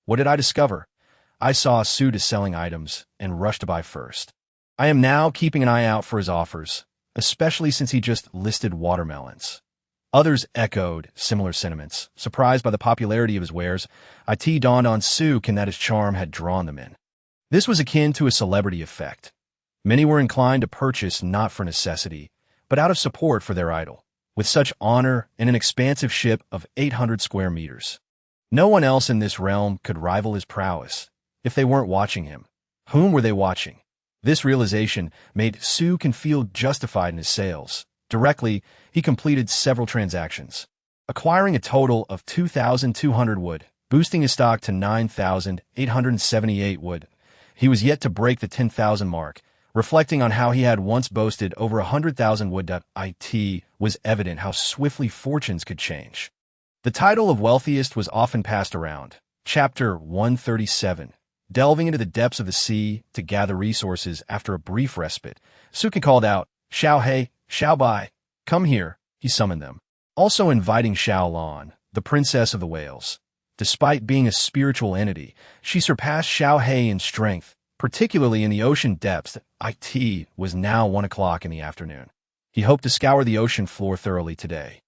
What did I discover? I saw Su selling items and rushed to buy first. I am now keeping an eye out for his offers, especially since he just listed watermelons. Others echoed similar sentiments. Surprised by the popularity of his wares, it dawned on Su Can that his charm had drawn them in. This was akin to a celebrity effect. Many were inclined to purchase not for necessity, but out of support for their idol, with such honor and an expansive ship of 800 square meters. No one else in this realm could rival his prowess. If they weren't watching him, whom were they watching? This realization made Su Can feel justified in his sales. Directly, he completed several transactions, acquiring a total of 2,200 wood, boosting his stock to 9,878 wood. He was yet to break the 10,000 mark. Reflecting on how he had once boasted over 100,000 wood. It was evident how swiftly fortunes could change. The title of wealthiest was often passed around, Chapter 137. Delving into the depths of the sea to gather resources after a brief respite, Sukin called out, "Xiao He, Xiao Bai, come here," he summoned them, also inviting Xiao Lan, the princess of the whales. Despite being a spiritual entity, she surpassed Xiao He in strength, particularly in the ocean depths. It was now 1 o'clock in the afternoon. He hoped to scour the ocean floor thoroughly today.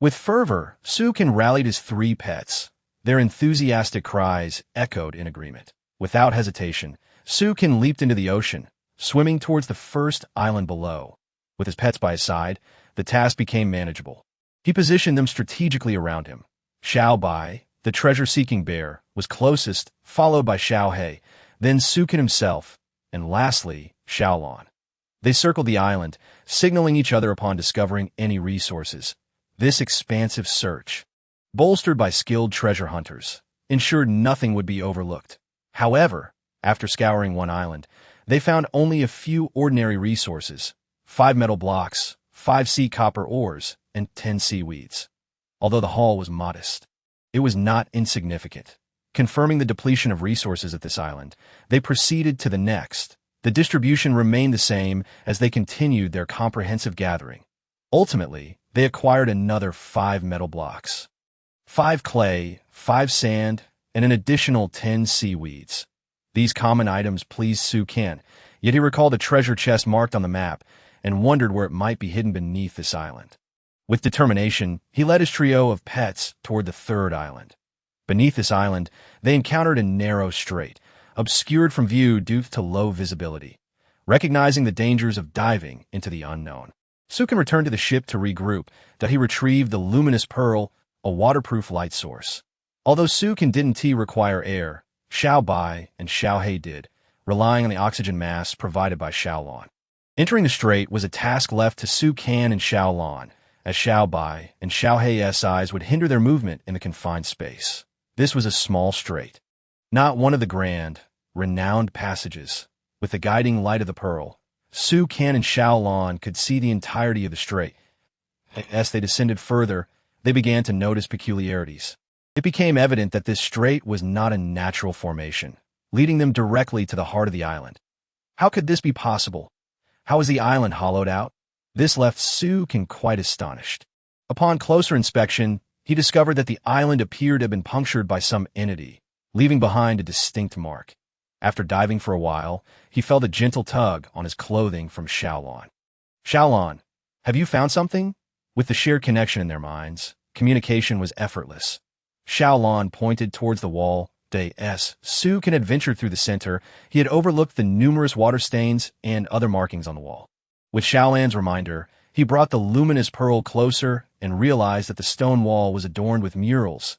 With fervor, Sukin rallied his 3 pets. Their enthusiastic cries echoed in agreement. Without hesitation, Sukin leaped into the ocean, swimming towards the first island below. With his pets by his side, the task became manageable. He positioned them strategically around him. Xiao Bai, the treasure-seeking bear, was closest, followed by Xiao He, then Sukin himself, and lastly, Xiao Lan. They circled the island, signaling each other upon discovering any resources. This expansive search, bolstered by skilled treasure hunters, ensured nothing would be overlooked. However, after scouring one island, they found only a few ordinary resources: 5 metal blocks, 5 sea copper ores, and 10 seaweeds. Although the haul was modest, it was not insignificant. Confirming the depletion of resources at this island, they proceeded to the next. The distribution remained the same as they continued their comprehensive gathering. Ultimately, they acquired another 5 metal blocks, 5 clay, 5 sand, and an additional 10 seaweeds. These common items pleased Sukin, yet he recalled a treasure chest marked on the map and wondered where it might be hidden beneath this island. With determination, he led his trio of pets toward the 3rd island. Beneath this island, they encountered a narrow strait, obscured from view due to low visibility. Recognizing the dangers of diving into the unknown, Sukin returned to the ship to regroup. That he retrieved the luminous pearl, a waterproof light source. Although Sukin didn't require air, Xiao Bai and Xiao He did, relying on the oxygen mask provided by Xiao Lan. Entering the strait was a task left to Sukin and Xiao Lan, as Xiao Bai and Xiao He's eyes would hinder their movement in the confined space. This was a small strait, not one of the grand, renowned passages. With the guiding light of the pearl, Sukin and Xiao Lan could see the entirety of the strait. As they descended further, they began to notice peculiarities. It became evident that this strait was not a natural formation, leading them directly to the heart of the island. How could this be possible? How was the island hollowed out? This left Sukin quite astonished. Upon closer inspection, he discovered that the island appeared to have been punctured by some entity, leaving behind a distinct mark. After diving for a while, he felt a gentle tug on his clothing from Xiao Lan. "Xiao Lan, have you found something?" With the shared connection in their minds, communication was effortless. Xiao Lan pointed towards the wall. Sukin had ventured through the center. He had overlooked the numerous water stains and other markings on the wall. With Xiao Lan's reminder, he brought the luminous pearl closer and realized that the stone wall was adorned with murals.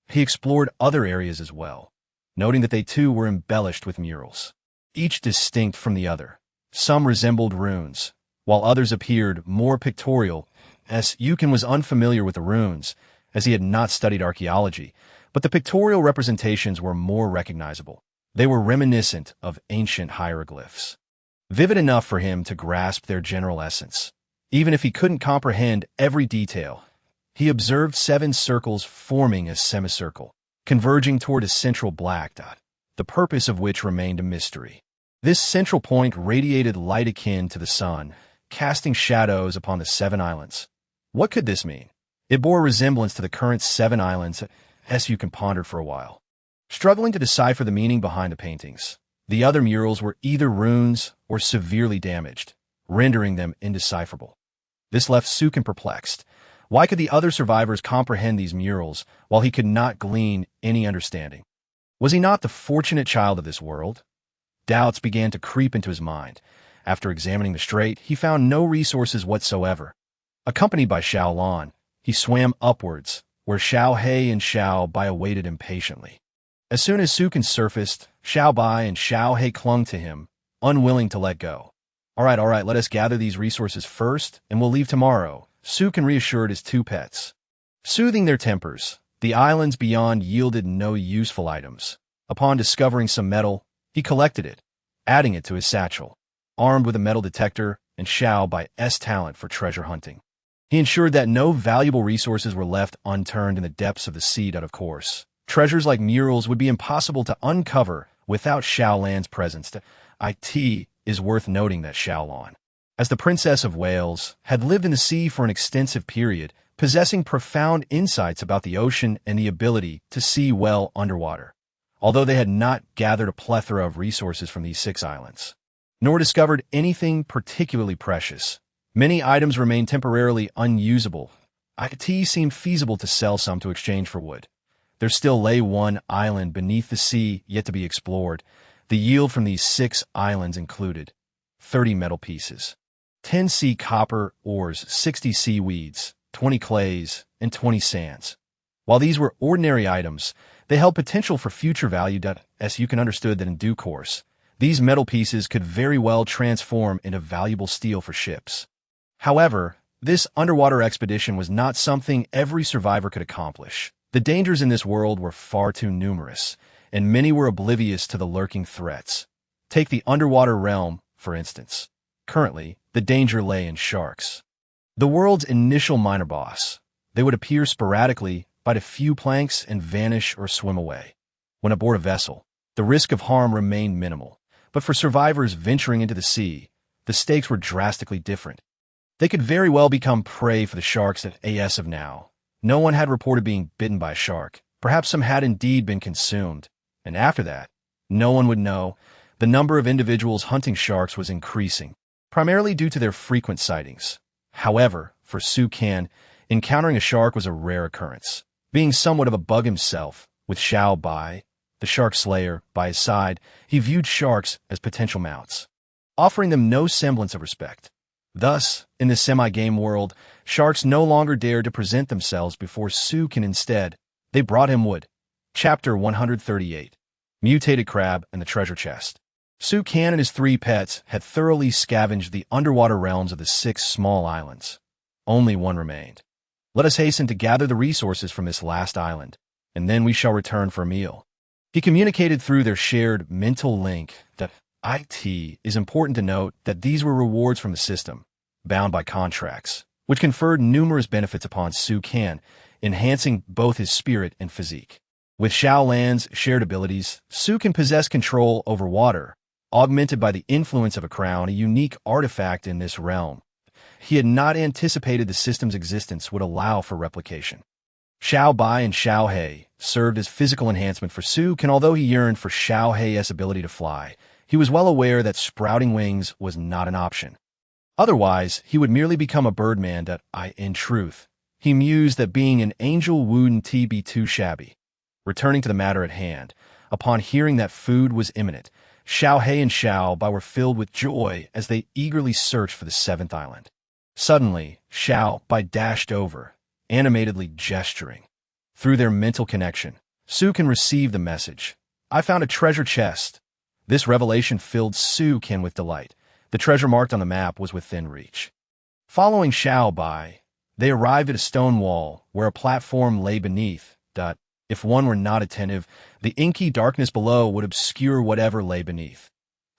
He explored other areas as well, noting that they too were embellished with murals, each distinct from the other. Some resembled runes, while others appeared more pictorial. Sukin was unfamiliar with the runes, as he had not studied archaeology, but the pictorial representations were more recognizable. They were reminiscent of ancient hieroglyphs, vivid enough for him to grasp their general essence. Even if he couldn't comprehend every detail, he observed 7 circles forming a semicircle, converging toward a central black dot, the purpose of which remained a mystery. This central point radiated light akin to the sun, casting shadows upon the 7 islands. What could this mean? It bore a resemblance to the current 7 islands. Sukin pondered for a while, struggling to decipher the meaning behind the paintings. The other murals were either runes or severely damaged, rendering them indecipherable. This left Sukin perplexed. Why could the other survivors comprehend these murals while he could not glean any understanding? Was he not the fortunate child of this world? Doubts began to creep into his mind. After examining the strait, he found no resources whatsoever. Accompanied by Xiao Lan, he swam upwards, where Xiao He and Xiao Bai awaited impatiently. As soon as Sukin surfaced, Xiao Bai and Xiao He clung to him, unwilling to let go. All right, let us gather these resources first, and we'll leave tomorrow," Sukin reassured his 2 pets. Soothing their tempers, the islands beyond yielded no useful items. Upon discovering some metal, he collected it, adding it to his satchel. Armed with a metal detector and Xiao Bai's talent for treasure hunting, he ensured that no valuable resources were left unturned in the depths of the sea. Of course, Treasures like murals would be impossible to uncover without Xiaolan's presence. It is worth noting that Xiaolan, as the Princess of Wales, had lived in the sea for an extensive period, possessing profound insights about the ocean and the ability to see well underwater. Although they had not gathered a plethora of resources from these 6 islands, nor discovered anything particularly precious, many items remained temporarily unusable. It seemed feasible to sell some to exchange for wood. There still lay one island beneath the sea yet to be explored. The yield from these 6 islands included 30 metal pieces, 10 sea copper ores, 60 seaweeds, 20 clays, and 20 sands. While these were ordinary items, they held potential for future value. As you can understood that in due course, these metal pieces could very well transform into valuable steel for ships. However, this underwater expedition was not something every survivor could accomplish. The dangers in this world were far too numerous, and many were oblivious to the lurking threats. Take the underwater realm, for instance. Currently, the danger lay in sharks. The world's initial minor boss. They would appear sporadically, bite a few planks, and vanish or swim away. When aboard a vessel, the risk of harm remained minimal, but for survivors venturing into the sea, the stakes were drastically different. They could very well become prey for the sharks as of now. No one had reported being bitten by a shark. Perhaps some had indeed been consumed, and after that, no one would know. The number of individuals hunting sharks was increasing, primarily due to their frequent sightings. However, for Su Can, encountering a shark was a rare occurrence. Being somewhat of a bug himself, with Xiao Bai, the shark slayer, by his side, he viewed sharks as potential mounts, offering them no semblance of respect. Thus, in the semi-game world, sharks no longer dared to present themselves before Su Can. Instead, they brought him wood. Chapter 138. Mutated Crab and the Treasure Chest. Su Can and his 3 pets had thoroughly scavenged the underwater realms of the 6 small islands. Only one remained. Let us hasten to gather the resources from this last island, and then we shall return for a meal. He communicated through their shared mental link. That it is important to note that these were rewards from the system, bound by contracts, which conferred numerous benefits upon Su Can, enhancing both his spirit and physique. With Xiaolan's shared abilities, Su Can possess control over water, augmented by the influence of a crown, a unique artifact in this realm. He had not anticipated the system's existence would allow for replication. Xiao Bai and Xiao He served as physical enhancement for Su Can. Although he yearned for Xiao He's ability to fly, he was well aware that sprouting wings was not an option. Otherwise, he would merely become a birdman. In truth, he mused that being an angel wouldn't be too shabby. Returning to the matter at hand, upon hearing that food was imminent, Xiao He and Xiao Bai were filled with joy as they eagerly searched for the 7th island. Suddenly, Xiao Bai dashed over, animatedly gesturing. Through their mental connection, Su Can received the message. I found a treasure chest. This revelation filled Su Can with delight. The treasure marked on the map was within reach. Following Xiao Bai, they arrived at a stone wall where a platform lay beneath. If one were not attentive, the inky darkness below would obscure whatever lay beneath.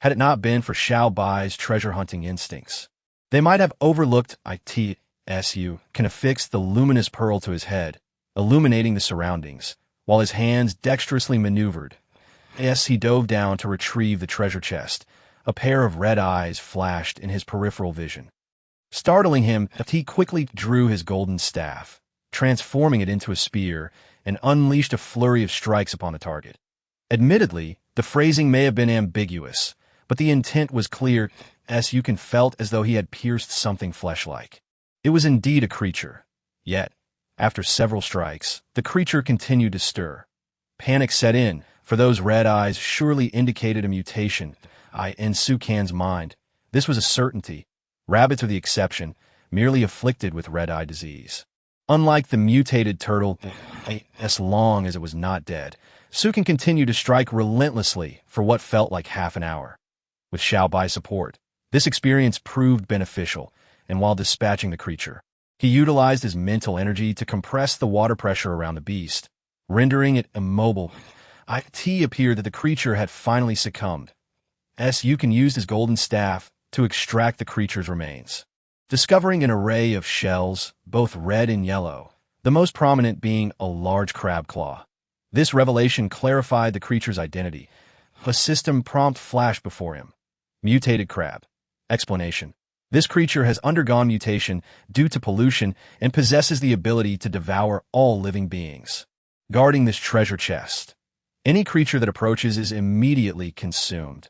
Had it not been for Xiao Bai's treasure-hunting instincts, they might have overlooked Su Can affixed the luminous pearl to his head, illuminating the surroundings, while his hands dexterously maneuvered. As he dove down to retrieve the treasure chest, a pair of red eyes flashed in his peripheral vision. Startling him, he quickly drew his golden staff, transforming it into a spear, and unleashed a flurry of strikes upon the target. Admittedly, the phrasing may have been ambiguous, but the intent was clear. Su Can felt as though he had pierced something flesh-like. It was indeed a creature. Yet, after several strikes, the creature continued to stir. Panic set in, for those red eyes surely indicated a mutation. In Su Can's mind, this was a certainty. Rabbits are the exception, merely afflicted with red-eye disease. Unlike the mutated turtle, as long as it was not dead, Su Can continued to strike relentlessly for what felt like half an hour. With Xiao Bai's support, this experience proved beneficial, and while dispatching the creature, he utilized his mental energy to compress the water pressure around the beast, rendering it immobile. It appeared that the creature had finally succumbed. Su Can used his golden staff to extract the creature's remains, discovering an array of shells, both red and yellow, the most prominent being a large crab claw. This revelation clarified the creature's identity. A system prompt flashed before him. Mutated crab. Explanation. This creature has undergone mutation due to pollution and possesses the ability to devour all living beings. Guarding this treasure chest. Any creature that approaches is immediately consumed.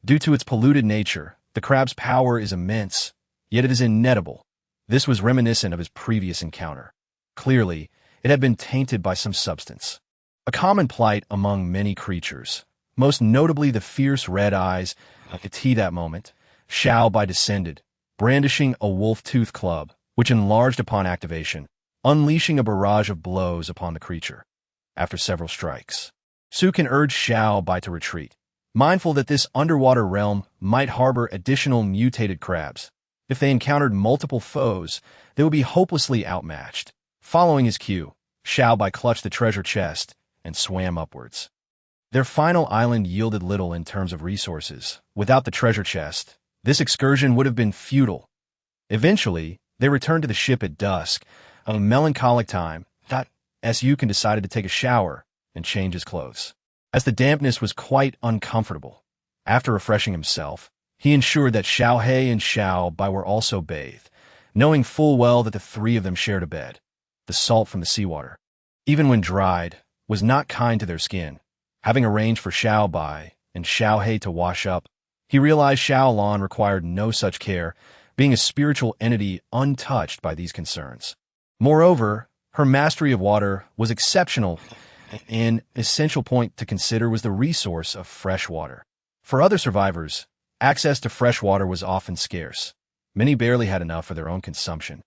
Due to its polluted nature, the crab's power is immense, yet it is inettable. This was reminiscent of his previous encounter. Clearly, it had been tainted by some substance. A common plight among many creatures, most notably the fierce red eyes of the T that moment, Xiao descended, brandishing a wolf-tooth club, which enlarged upon activation, unleashing a barrage of blows upon the creature. After several strikes, Sukin urged Xiao to retreat, mindful that this underwater realm might harbor additional mutated crabs. If they encountered multiple foes, they would be hopelessly outmatched. Following his cue, Xiao clutched the treasure chest and swam upwards. Their final island yielded little in terms of resources. Without the treasure chest, this excursion would have been futile. Eventually, they returned to the ship at dusk, a melancholic time. Sukin decided to take a shower and change his clothes, as the dampness was quite uncomfortable. After refreshing himself, he ensured that Xiao He and Xiao Bai were also bathed, knowing full well that the three of them shared a bed. The salt from the seawater, even when dried, was not kind to their skin. Having arranged for Xiao Bai and Xiao He to wash up, he realized Xiao Lan required no such care, being a spiritual entity untouched by these concerns. Moreover, her mastery of water was exceptional. An essential point to consider was the resource of fresh water. For other survivors, access to fresh water was often scarce. Many barely had enough for their own consumption,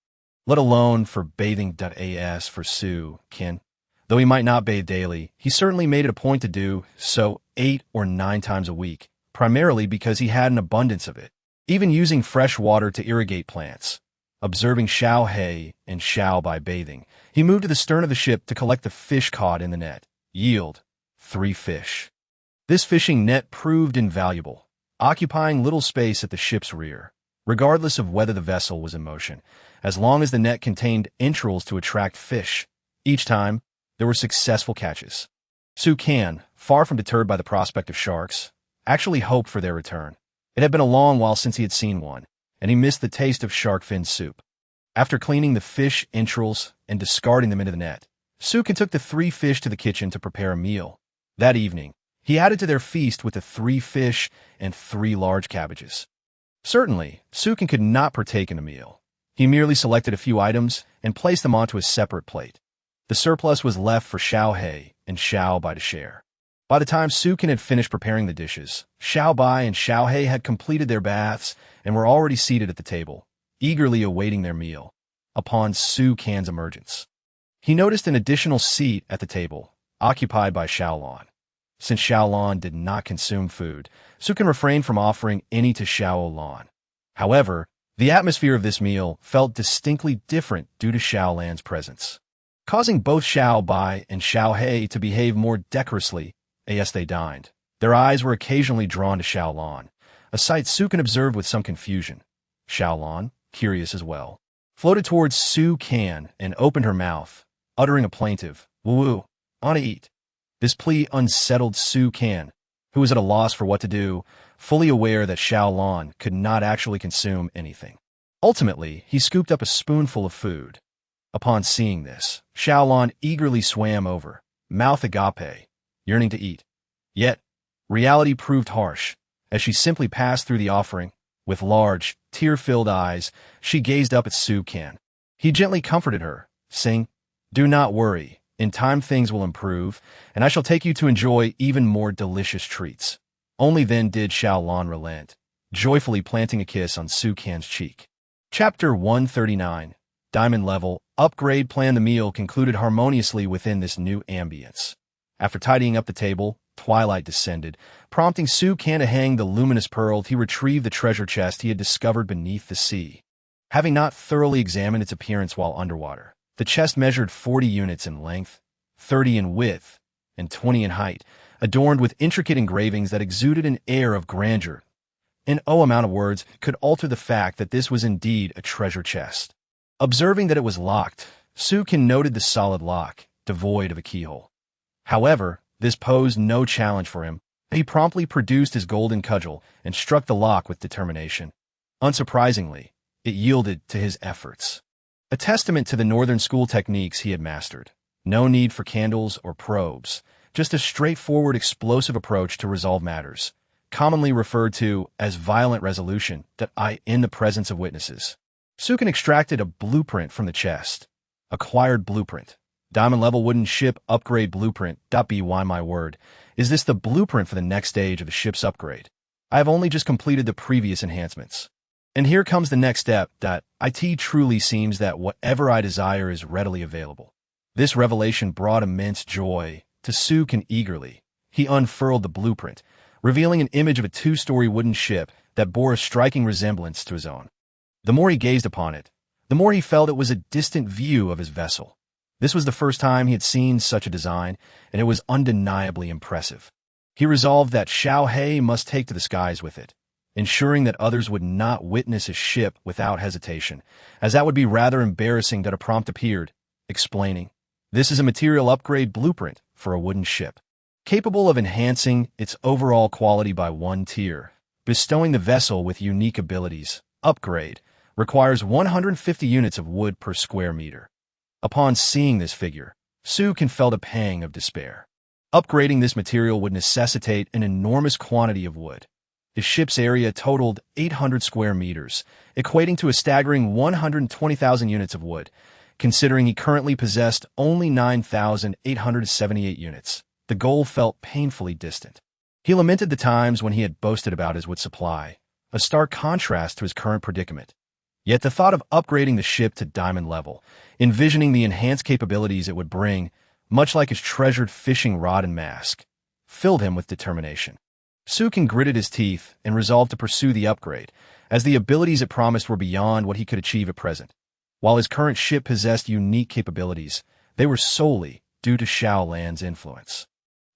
let alone for bathing. For Sukin, though he might not bathe daily, he certainly made it a point to do so 8 or 9 times a week, primarily because he had an abundance of it, even using fresh water to irrigate plants. Observing Xiao He and Xiao Bai bathing, he moved to the stern of the ship to collect the fish caught in the net. Yield: 3 fish. This fishing net proved invaluable, occupying little space at the ship's rear, regardless of whether the vessel was in motion, as long as the net contained entrails to attract fish. Each time, there were successful catches. Sukin, far from deterred by the prospect of sharks, actually hoped for their return. It had been a long while since he had seen one, and he missed the taste of shark fin soup. After cleaning the fish entrails and discarding them into the net, Sukin took the 3 fish to the kitchen to prepare a meal. That evening, he added to their feast with the 3 fish and 3 large cabbages. Certainly, Sukin could not partake in a meal. He merely selected a few items and placed them onto a separate plate. The surplus was left for Xiao He and Xiao Bai to share. By the time Sukin had finished preparing the dishes, Xiao Bai and Xiao He had completed their baths and were already seated at the table, eagerly awaiting their meal. Upon Sukin's emergence, he noticed an additional seat at the table, occupied by Xiao Lan. Since Xiao Lan did not consume food, Sukin refrained from offering any to Xiao Lan. However, the atmosphere of this meal felt distinctly different due to Xiao Lan's presence, causing both Xiao Bai and Xiao He to behave more decorously as they dined. Their eyes were occasionally drawn to Xiao Lan, a sight Sukin observed with some confusion. Xiao Lan, curious as well, floated towards Sukin and opened her mouth, uttering a plaintive, "Woo, wanna eat." This plea unsettled Sukin, who was at a loss for what to do, fully aware that Xiao Lan could not actually consume anything. Ultimately, he scooped up a spoonful of food. Upon seeing this, Xiao Lan eagerly swam over, mouth agape, yearning to eat. Yet, reality proved harsh, as she simply passed through the offering. With large, tear-filled eyes, she gazed up at Sukin. He gently comforted her, saying, "Do not worry, in time things will improve, and I shall take you to enjoy even more delicious treats." Only then did Xiao Lan relent, joyfully planting a kiss on Sukin's cheek. Chapter 139, Diamond Level Upgrade Plan. The meal concluded harmoniously within this new ambience. After tidying up the table, twilight descended, prompting Sukin to hang the luminous pearl. He retrieved the treasure chest he had discovered beneath the sea. Having not thoroughly examined its appearance while underwater, the chest measured 40 units in length, 30 in width, and 20 in height, adorned with intricate engravings that exuded an air of grandeur. An amount of words could alter the fact that this was indeed a treasure chest. Observing that it was locked, Sukin noted the solid lock, devoid of a keyhole. However, this posed no challenge for him. He promptly produced his golden cudgel and struck the lock with determination. Unsurprisingly, it yielded to his efforts. A testament to the northern school techniques he had mastered. No need for candles or probes, just a straightforward explosive approach to resolve matters, commonly referred to as violent resolution, in the presence of witnesses. Sukin extracted a blueprint from the chest. Acquired blueprint. Diamond-level wooden ship upgrade blueprint. By my word, is this the blueprint for the next stage of the ship's upgrade? I have only just completed the previous enhancements. And here comes the next step. It truly seems that whatever I desire is readily available. This revelation brought immense joy to Sukin. Eagerly, he unfurled the blueprint, revealing an image of a two-story wooden ship that bore a striking resemblance to his own. The more he gazed upon it, the more he felt it was a distant view of his vessel. This was the first time he had seen such a design, and it was undeniably impressive. He resolved that Xiao He must take to the skies with it, ensuring that others would not witness his ship without hesitation, as that would be rather embarrassing. A prompt appeared, explaining, "This is a material upgrade blueprint for a wooden ship, capable of enhancing its overall quality by one tier, bestowing the vessel with unique abilities. Upgrade requires 150 units of wood per square meter." Upon seeing this figure, Sukin felt a pang of despair. Upgrading this material would necessitate an enormous quantity of wood. His ship's area totaled 800 square meters, equating to a staggering 120,000 units of wood. Considering he currently possessed only 9,878 units, the goal felt painfully distant. He lamented the times when he had boasted about his wood supply, a stark contrast to his current predicament. Yet the thought of upgrading the ship to diamond level, envisioning the enhanced capabilities it would bring, much like his treasured fishing rod and mask, filled him with determination. Sukin gritted his teeth and resolved to pursue the upgrade, as the abilities it promised were beyond what he could achieve at present. While his current ship possessed unique capabilities, they were solely due to Xiao Lan's influence.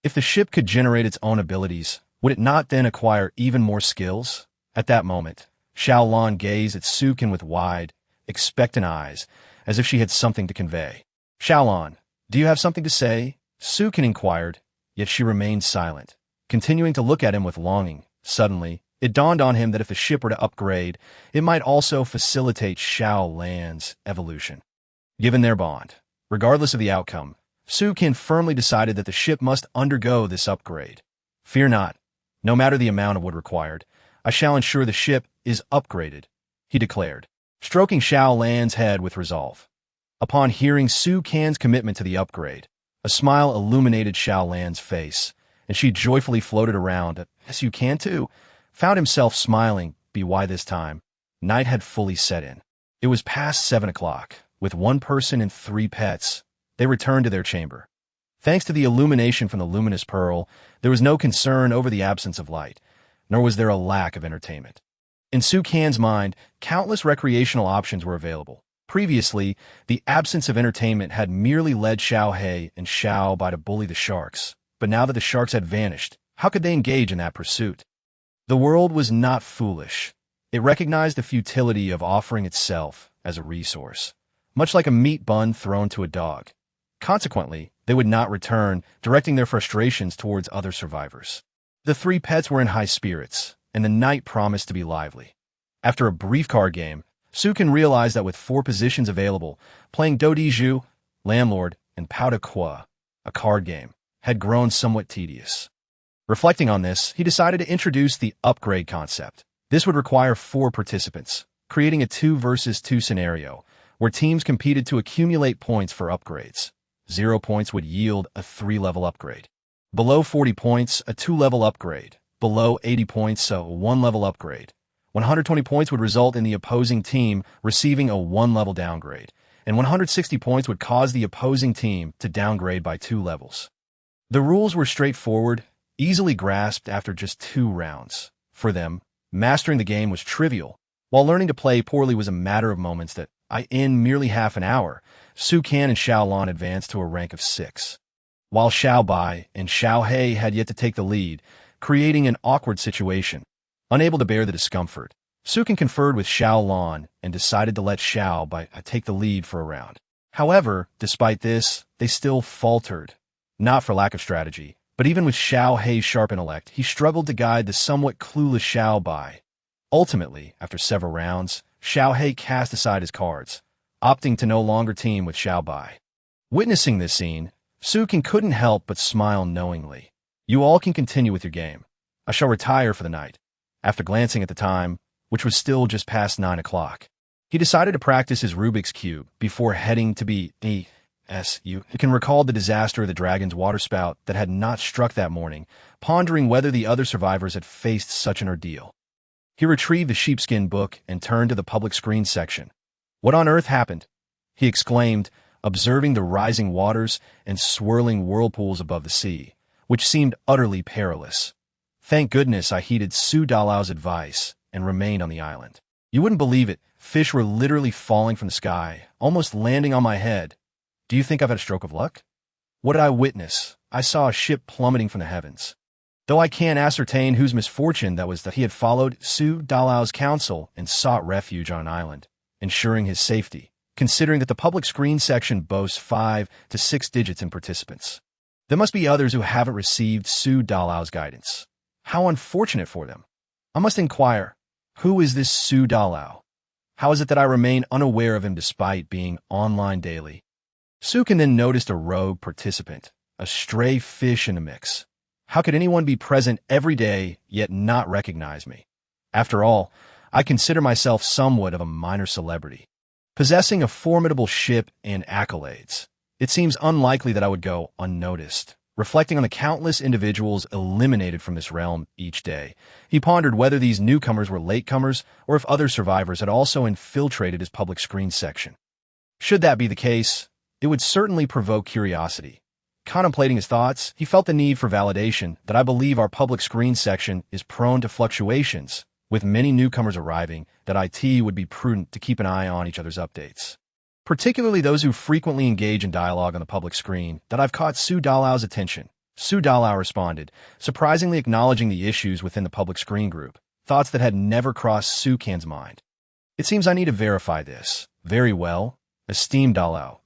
If the ship could generate its own abilities, would it not then acquire even more skills? At that moment, Xiao Lan gazed at Sukin with wide, expectant eyes, as if she had something to convey. "Xiao Lan, do you have something to say?" Sukin inquired, yet she remained silent, continuing to look at him with longing. Suddenly, it dawned on him that if the ship were to upgrade, it might also facilitate Xiao Lan's evolution. Given their bond, regardless of the outcome, Sukin firmly decided that the ship must undergo this upgrade. "Fear not. No matter the amount of wood required, I shall ensure the ship is upgraded," he declared, stroking Xiao Lan's head with resolve. Upon hearing Sukin's commitment to the upgrade, a smile illuminated Xiao Lan's face, and she joyfully floated around. "Yes, you can too," found himself smiling. Why this time? Night had fully set in. It was past 7 o'clock. With one person and 3 pets, they returned to their chamber. Thanks to the illumination from the luminous pearl, there was no concern over the absence of light, nor was there a lack of entertainment. In Sukin's mind, countless recreational options were available. Previously, the absence of entertainment had merely led Xiao He and Xiao Bai to bully the sharks, but now that the sharks had vanished, how could they engage in that pursuit? The world was not foolish. It recognized the futility of offering itself as a resource, much like a meat bun thrown to a dog. Consequently, they would not return, directing their frustrations towards other survivors. The 3 pets were in high spirits, and the night promised to be lively. After a brief card game, Sukin realized that with 4 positions available, playing Do Di Zhu, Landlord, and Pao de Qua, a card game, had grown somewhat tedious. Reflecting on this, he decided to introduce the upgrade concept. This would require 4 participants, creating a 2 versus 2 scenario, where teams competed to accumulate points for upgrades. 0 points would yield a 3-level upgrade. Below 40 points, a 2-level upgrade. Below 80 points, a 1-level upgrade. 120 points would result in the opposing team receiving a 1-level downgrade, and 160 points would cause the opposing team to downgrade by 2 levels. The rules were straightforward, easily grasped after just 2 rounds. For them, mastering the game was trivial, while learning to play poorly was a matter of moments. In merely half an hour, Sukin and Xiao Lan advanced to a rank of 6. While Xiao Bai and Xiao He had yet to take the lead, creating an awkward situation. Unable to bear the discomfort, Sukin conferred with Xiao Lan and decided to let Xiao Bai take the lead for a round. However, despite this, they still faltered. Not for lack of strategy, but even with Xiao Hei's sharp intellect, he struggled to guide the somewhat clueless Xiao Bai. Ultimately, after several rounds, Xiao Hei cast aside his cards, opting to no longer team with Xiao Bai. Witnessing this scene, Su King couldn't help but smile knowingly. You all can continue with your game. I shall retire for the night. After glancing at the time, which was still just past 9 o'clock, he decided to practice his Rubik's Cube before heading to BESU. He can recall the disaster of the dragon's waterspout that had not struck that morning, pondering whether the other survivors had faced such an ordeal. He retrieved the sheepskin book and turned to the public screen section. What on earth happened? He exclaimed, observing the rising waters and swirling whirlpools above the sea, which seemed utterly perilous. Thank goodness I heeded Su Dalao's advice and remained on the island. You wouldn't believe it. Fish were literally falling from the sky, almost landing on my head. Do you think I've had a stroke of luck? What did I witness? I saw a ship plummeting from the heavens. Though I can't ascertain whose misfortune that was, that he had followed Su Dalao's counsel and sought refuge on an island, ensuring his safety, considering that the public screen section boasts 5 to 6 digits in participants. There must be others who haven't received Su Dalao's guidance. How unfortunate for them. I must inquire, who is this Su Dalao? How is it that I remain unaware of him despite being online daily? Su King then noticed a rogue participant, a stray fish in the mix. How could anyone be present every day yet not recognize me? After all, I consider myself somewhat of a minor celebrity, possessing a formidable ship and accolades. It seems unlikely that I would go unnoticed. Reflecting on the countless individuals eliminated from this realm each day, he pondered whether these newcomers were latecomers or if other survivors had also infiltrated his public screen section. Should that be the case, it would certainly provoke curiosity. Contemplating his thoughts, he felt the need for validation that I believe our public screen section is prone to fluctuations. With many newcomers arriving, that IT would be prudent to keep an eye on each other's updates. Particularly those who frequently engage in dialogue on the public screen, that I've caught Su Dalao's attention. Su Dalao responded, surprisingly acknowledging the issues within the public screen group, thoughts that had never crossed Su King's mind. It seems I need to verify this. Very well. Esteemed Dalao.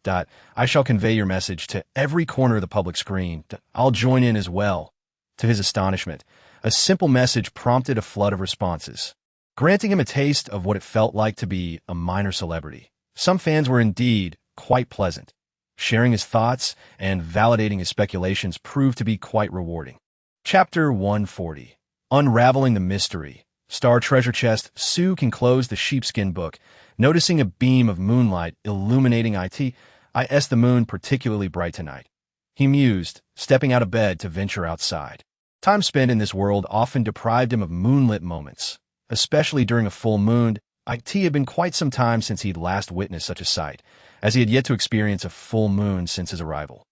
I shall convey your message to every corner of the public screen. I'll join in as well. To his astonishment, a simple message prompted a flood of responses, granting him a taste of what it felt like to be a minor celebrity. Some fans were indeed quite pleasant. Sharing his thoughts and validating his speculations proved to be quite rewarding. Chapter 140. Unraveling the Mystery. Star Treasure Chest. Su King closed the sheepskin book, noticing a beam of moonlight illuminating it. The moon particularly bright tonight. He mused, stepping out of bed to venture outside. Time spent in this world often deprived him of moonlit moments, especially during a full moon. It had been quite some time since he'd last witnessed such a sight, as he had yet to experience a full moon since his arrival.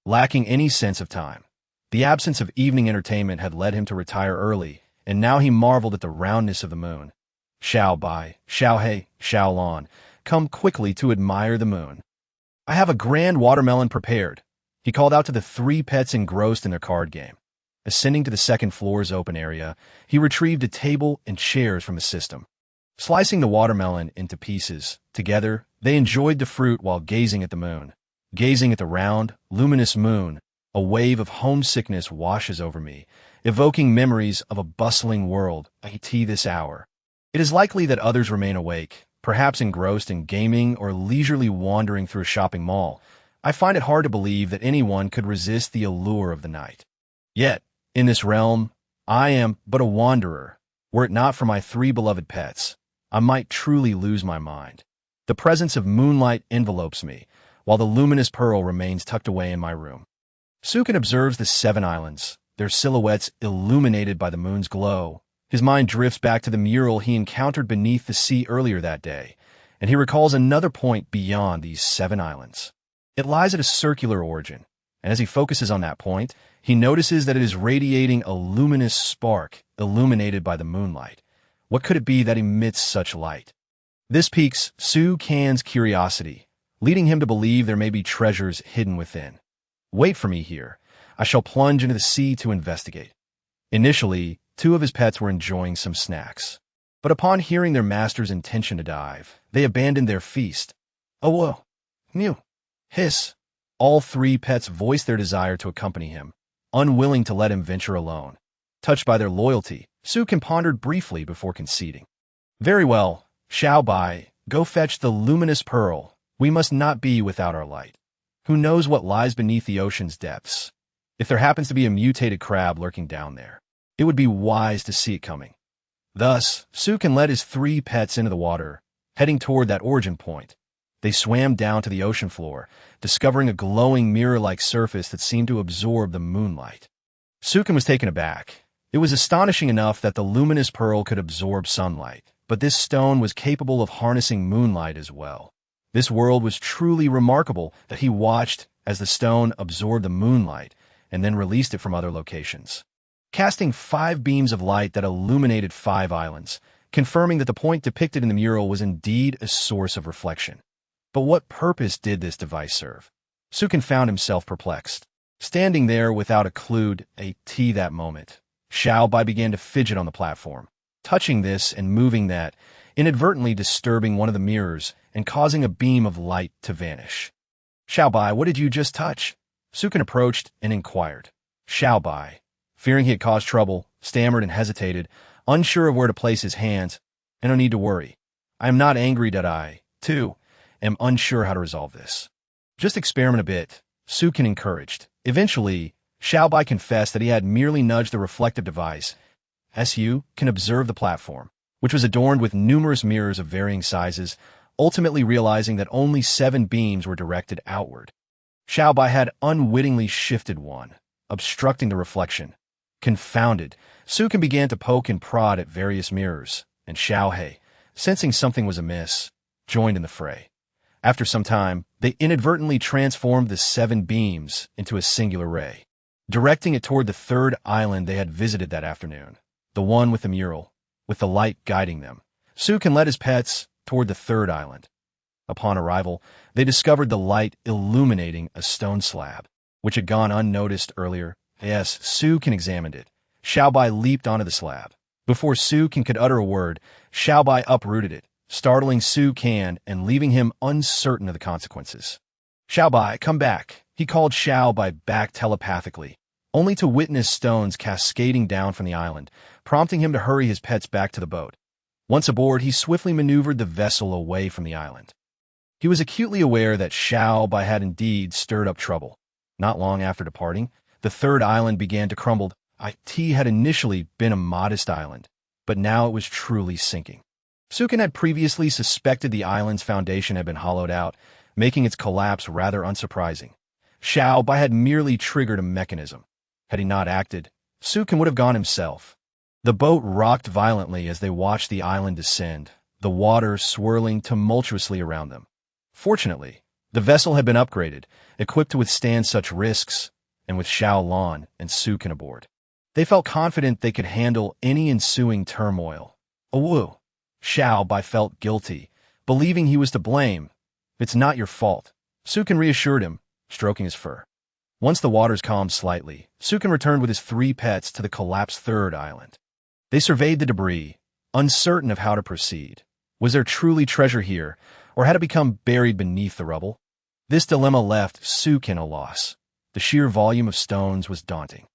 Lacking any sense of time, the absence of evening entertainment had led him to retire early, and now he marveled at the roundness of the moon. Xiao Bai, Xiao Hei, Xiao Lan, come quickly to admire the moon. I have a grand watermelon prepared, he called out to the 3 pets engrossed in their card game. Ascending to the second floor's open area, he retrieved a table and chairs from the system. Slicing the watermelon into pieces, together, they enjoyed the fruit while gazing at the moon. Gazing at the round, luminous moon, a wave of homesickness washes over me, evoking memories of a bustling world. This hour. It is likely that others remain awake, perhaps engrossed in gaming or leisurely wandering through a shopping mall. I find it hard to believe that anyone could resist the allure of the night. Yet, in this realm, I am but a wanderer. Were it not for my 3 beloved pets, I might truly lose my mind. The presence of moonlight envelopes me, while the luminous pearl remains tucked away in my room. Su King observes the 7 islands, their silhouettes illuminated by the moon's glow. His mind drifts back to the mural he encountered beneath the sea earlier that day, and he recalls another point beyond these 7 islands. It lies at a circular origin, and as he focuses on that point, he notices that it is radiating a luminous spark illuminated by the moonlight. What could it be that emits such light? This piques Su King's curiosity, leading him to believe there may be treasures hidden within. Wait for me here. I shall plunge into the sea to investigate. Initially, 2 of his pets were enjoying some snacks, but upon hearing their master's intention to dive, they abandoned their feast. Oh, whoa. Mew. Hiss. All three pets voiced their desire to accompany him, unwilling to let him venture alone. Touched by their loyalty, Sukin pondered briefly before conceding. Very well, Xiao Bai, go fetch the luminous pearl. We must not be without our light. Who knows what lies beneath the ocean's depths? If there happens to be a mutated crab lurking down there, it would be wise to see it coming. Thus, Sukin led his three pets into the water, heading toward that origin point. They swam down to the ocean floor, discovering a glowing mirror-like surface that seemed to absorb the moonlight. Sukin was taken aback. It was astonishing enough that the luminous pearl could absorb sunlight, but this stone was capable of harnessing moonlight as well. This world was truly remarkable that he watched as the stone absorbed the moonlight and then released it from other locations, casting 5 beams of light that illuminated 5 islands, confirming that the point depicted in the mural was indeed a source of reflection. But what purpose did this device serve? Sukin found himself perplexed. Standing there without a clue that moment, Xiao Bai began to fidget on the platform, touching this and moving that, inadvertently disturbing one of the mirrors and causing a beam of light to vanish. Xiao Bai, what did you just touch? Sukin approached and inquired. Xiao Bai, fearing he had caused trouble, stammered and hesitated, unsure of where to place his hands. No need to worry. I am not angry that I, too, am unsure how to resolve this. Just experiment a bit, Sukin encouraged. Eventually, Xiao Bai confessed that he had merely nudged the reflective device. Su can observe the platform, which was adorned with numerous mirrors of varying sizes, ultimately realizing that only 7 beams were directed outward. Xiao Bai had unwittingly shifted one, obstructing the reflection. Confounded, Sukin began to poke and prod at various mirrors, and Xiao He, sensing something was amiss, joined in the fray. After some time, they inadvertently transformed the 7 beams into a singular ray, directing it toward the 3rd island they had visited that afternoon, the one with the mural, with the light guiding them. Sukin led his pets toward the 3rd island. Upon arrival, they discovered the light illuminating a stone slab, which had gone unnoticed earlier. Yes, Sukin examined it. Xiao Bai leaped onto the slab. Before Sukin could utter a word, Xiao Bai uprooted it, startling Sukin and leaving him uncertain of the consequences. Xiao Bai, come back. He called Xiao Bai back telepathically, only to witness stones cascading down from the island, prompting him to hurry his pets back to the boat. Once aboard, he swiftly maneuvered the vessel away from the island. He was acutely aware that Xiao Bai had indeed stirred up trouble. Not long after departing, the 3rd island began to crumble. It had initially been a modest island, but now it was truly sinking. Sukin had previously suspected the island's foundation had been hollowed out, making its collapse rather unsurprising. Xiao Bai had merely triggered a mechanism. Had he not acted, Sukin would have gone himself. The boat rocked violently as they watched the island descend, the water swirling tumultuously around them. Fortunately, the vessel had been upgraded, equipped to withstand such risks, and with Xiao Lan and Sukin aboard, they felt confident they could handle any ensuing turmoil. Awoo! Xiao Bai felt guilty, believing he was to blame. It's not your fault, Sukin reassured him, stroking his fur. Once the waters calmed slightly, Sukin returned with his 3 pets to the collapsed 3rd island. They surveyed the debris, uncertain of how to proceed. Was there truly treasure here, or had it become buried beneath the rubble? This dilemma left Sukin a loss. The sheer volume of stones was daunting.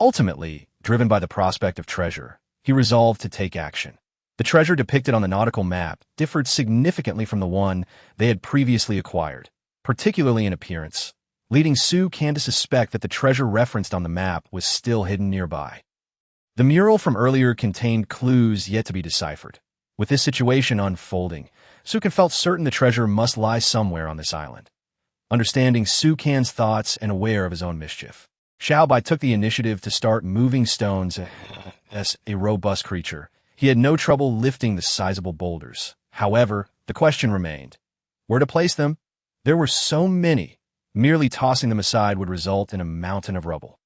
Ultimately, driven by the prospect of treasure, he resolved to take action. The treasure depicted on the nautical map differed significantly from the one they had previously acquired, particularly in appearance, leading Sukin to suspect that the treasure referenced on the map was still hidden nearby. The mural from earlier contained clues yet to be deciphered. With this situation unfolding, Sukin felt certain the treasure must lie somewhere on this island. Understanding Sukin's thoughts and aware of his own mischief, Xiao Bai took the initiative to start moving stones. As a robust creature, he had no trouble lifting the sizable boulders. However, the question remained: where to place them? There were so many, merely tossing them aside would result in a mountain of rubble.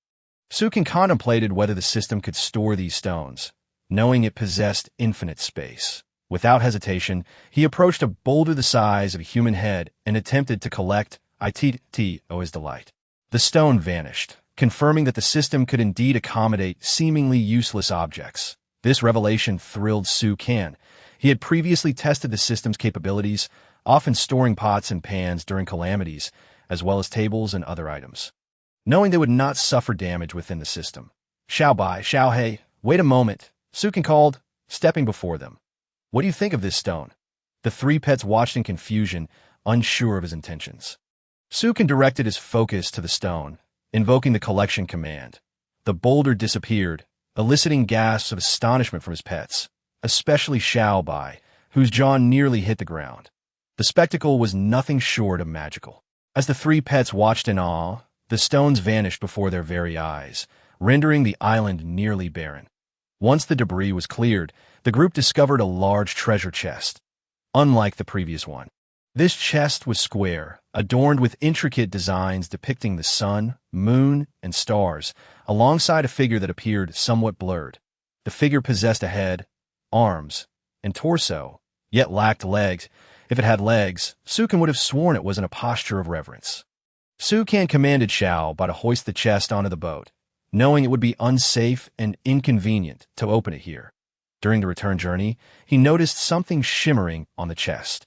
Sukin contemplated whether the system could store these stones, knowing it possessed infinite space. Without hesitation, he approached a boulder the size of a human head and attempted to collect his delight. The stone vanished, confirming that the system could indeed accommodate seemingly useless objects. This revelation thrilled Sukin. He had previously tested the system's capabilities, often storing pots and pans during calamities, as well as tables and other items. Knowing they would not suffer damage within the system. Xiao Bai, Xiao Hei, wait a moment, Sukin called, stepping before them. What do you think of this stone? The three pets watched in confusion, unsure of his intentions. Sukin directed his focus to the stone, invoking the collection command. The boulder disappeared, eliciting gasps of astonishment from his pets, especially Xiao Bai, whose jaw nearly hit the ground. The spectacle was nothing short of magical. As the three pets watched in awe, the stones vanished before their very eyes, rendering the island nearly barren. Once the debris was cleared, the group discovered a large treasure chest. Unlike the previous one, this chest was square, adorned with intricate designs depicting the sun, moon, and stars, alongside a figure that appeared somewhat blurred. The figure possessed a head, arms, and torso, yet lacked legs. If it had legs, Sukin would have sworn it was in a posture of reverence. Sukin commanded Xiao Bai to hoist the chest onto the boat, knowing it would be unsafe and inconvenient to open it here. During the return journey, he noticed something shimmering on the chest.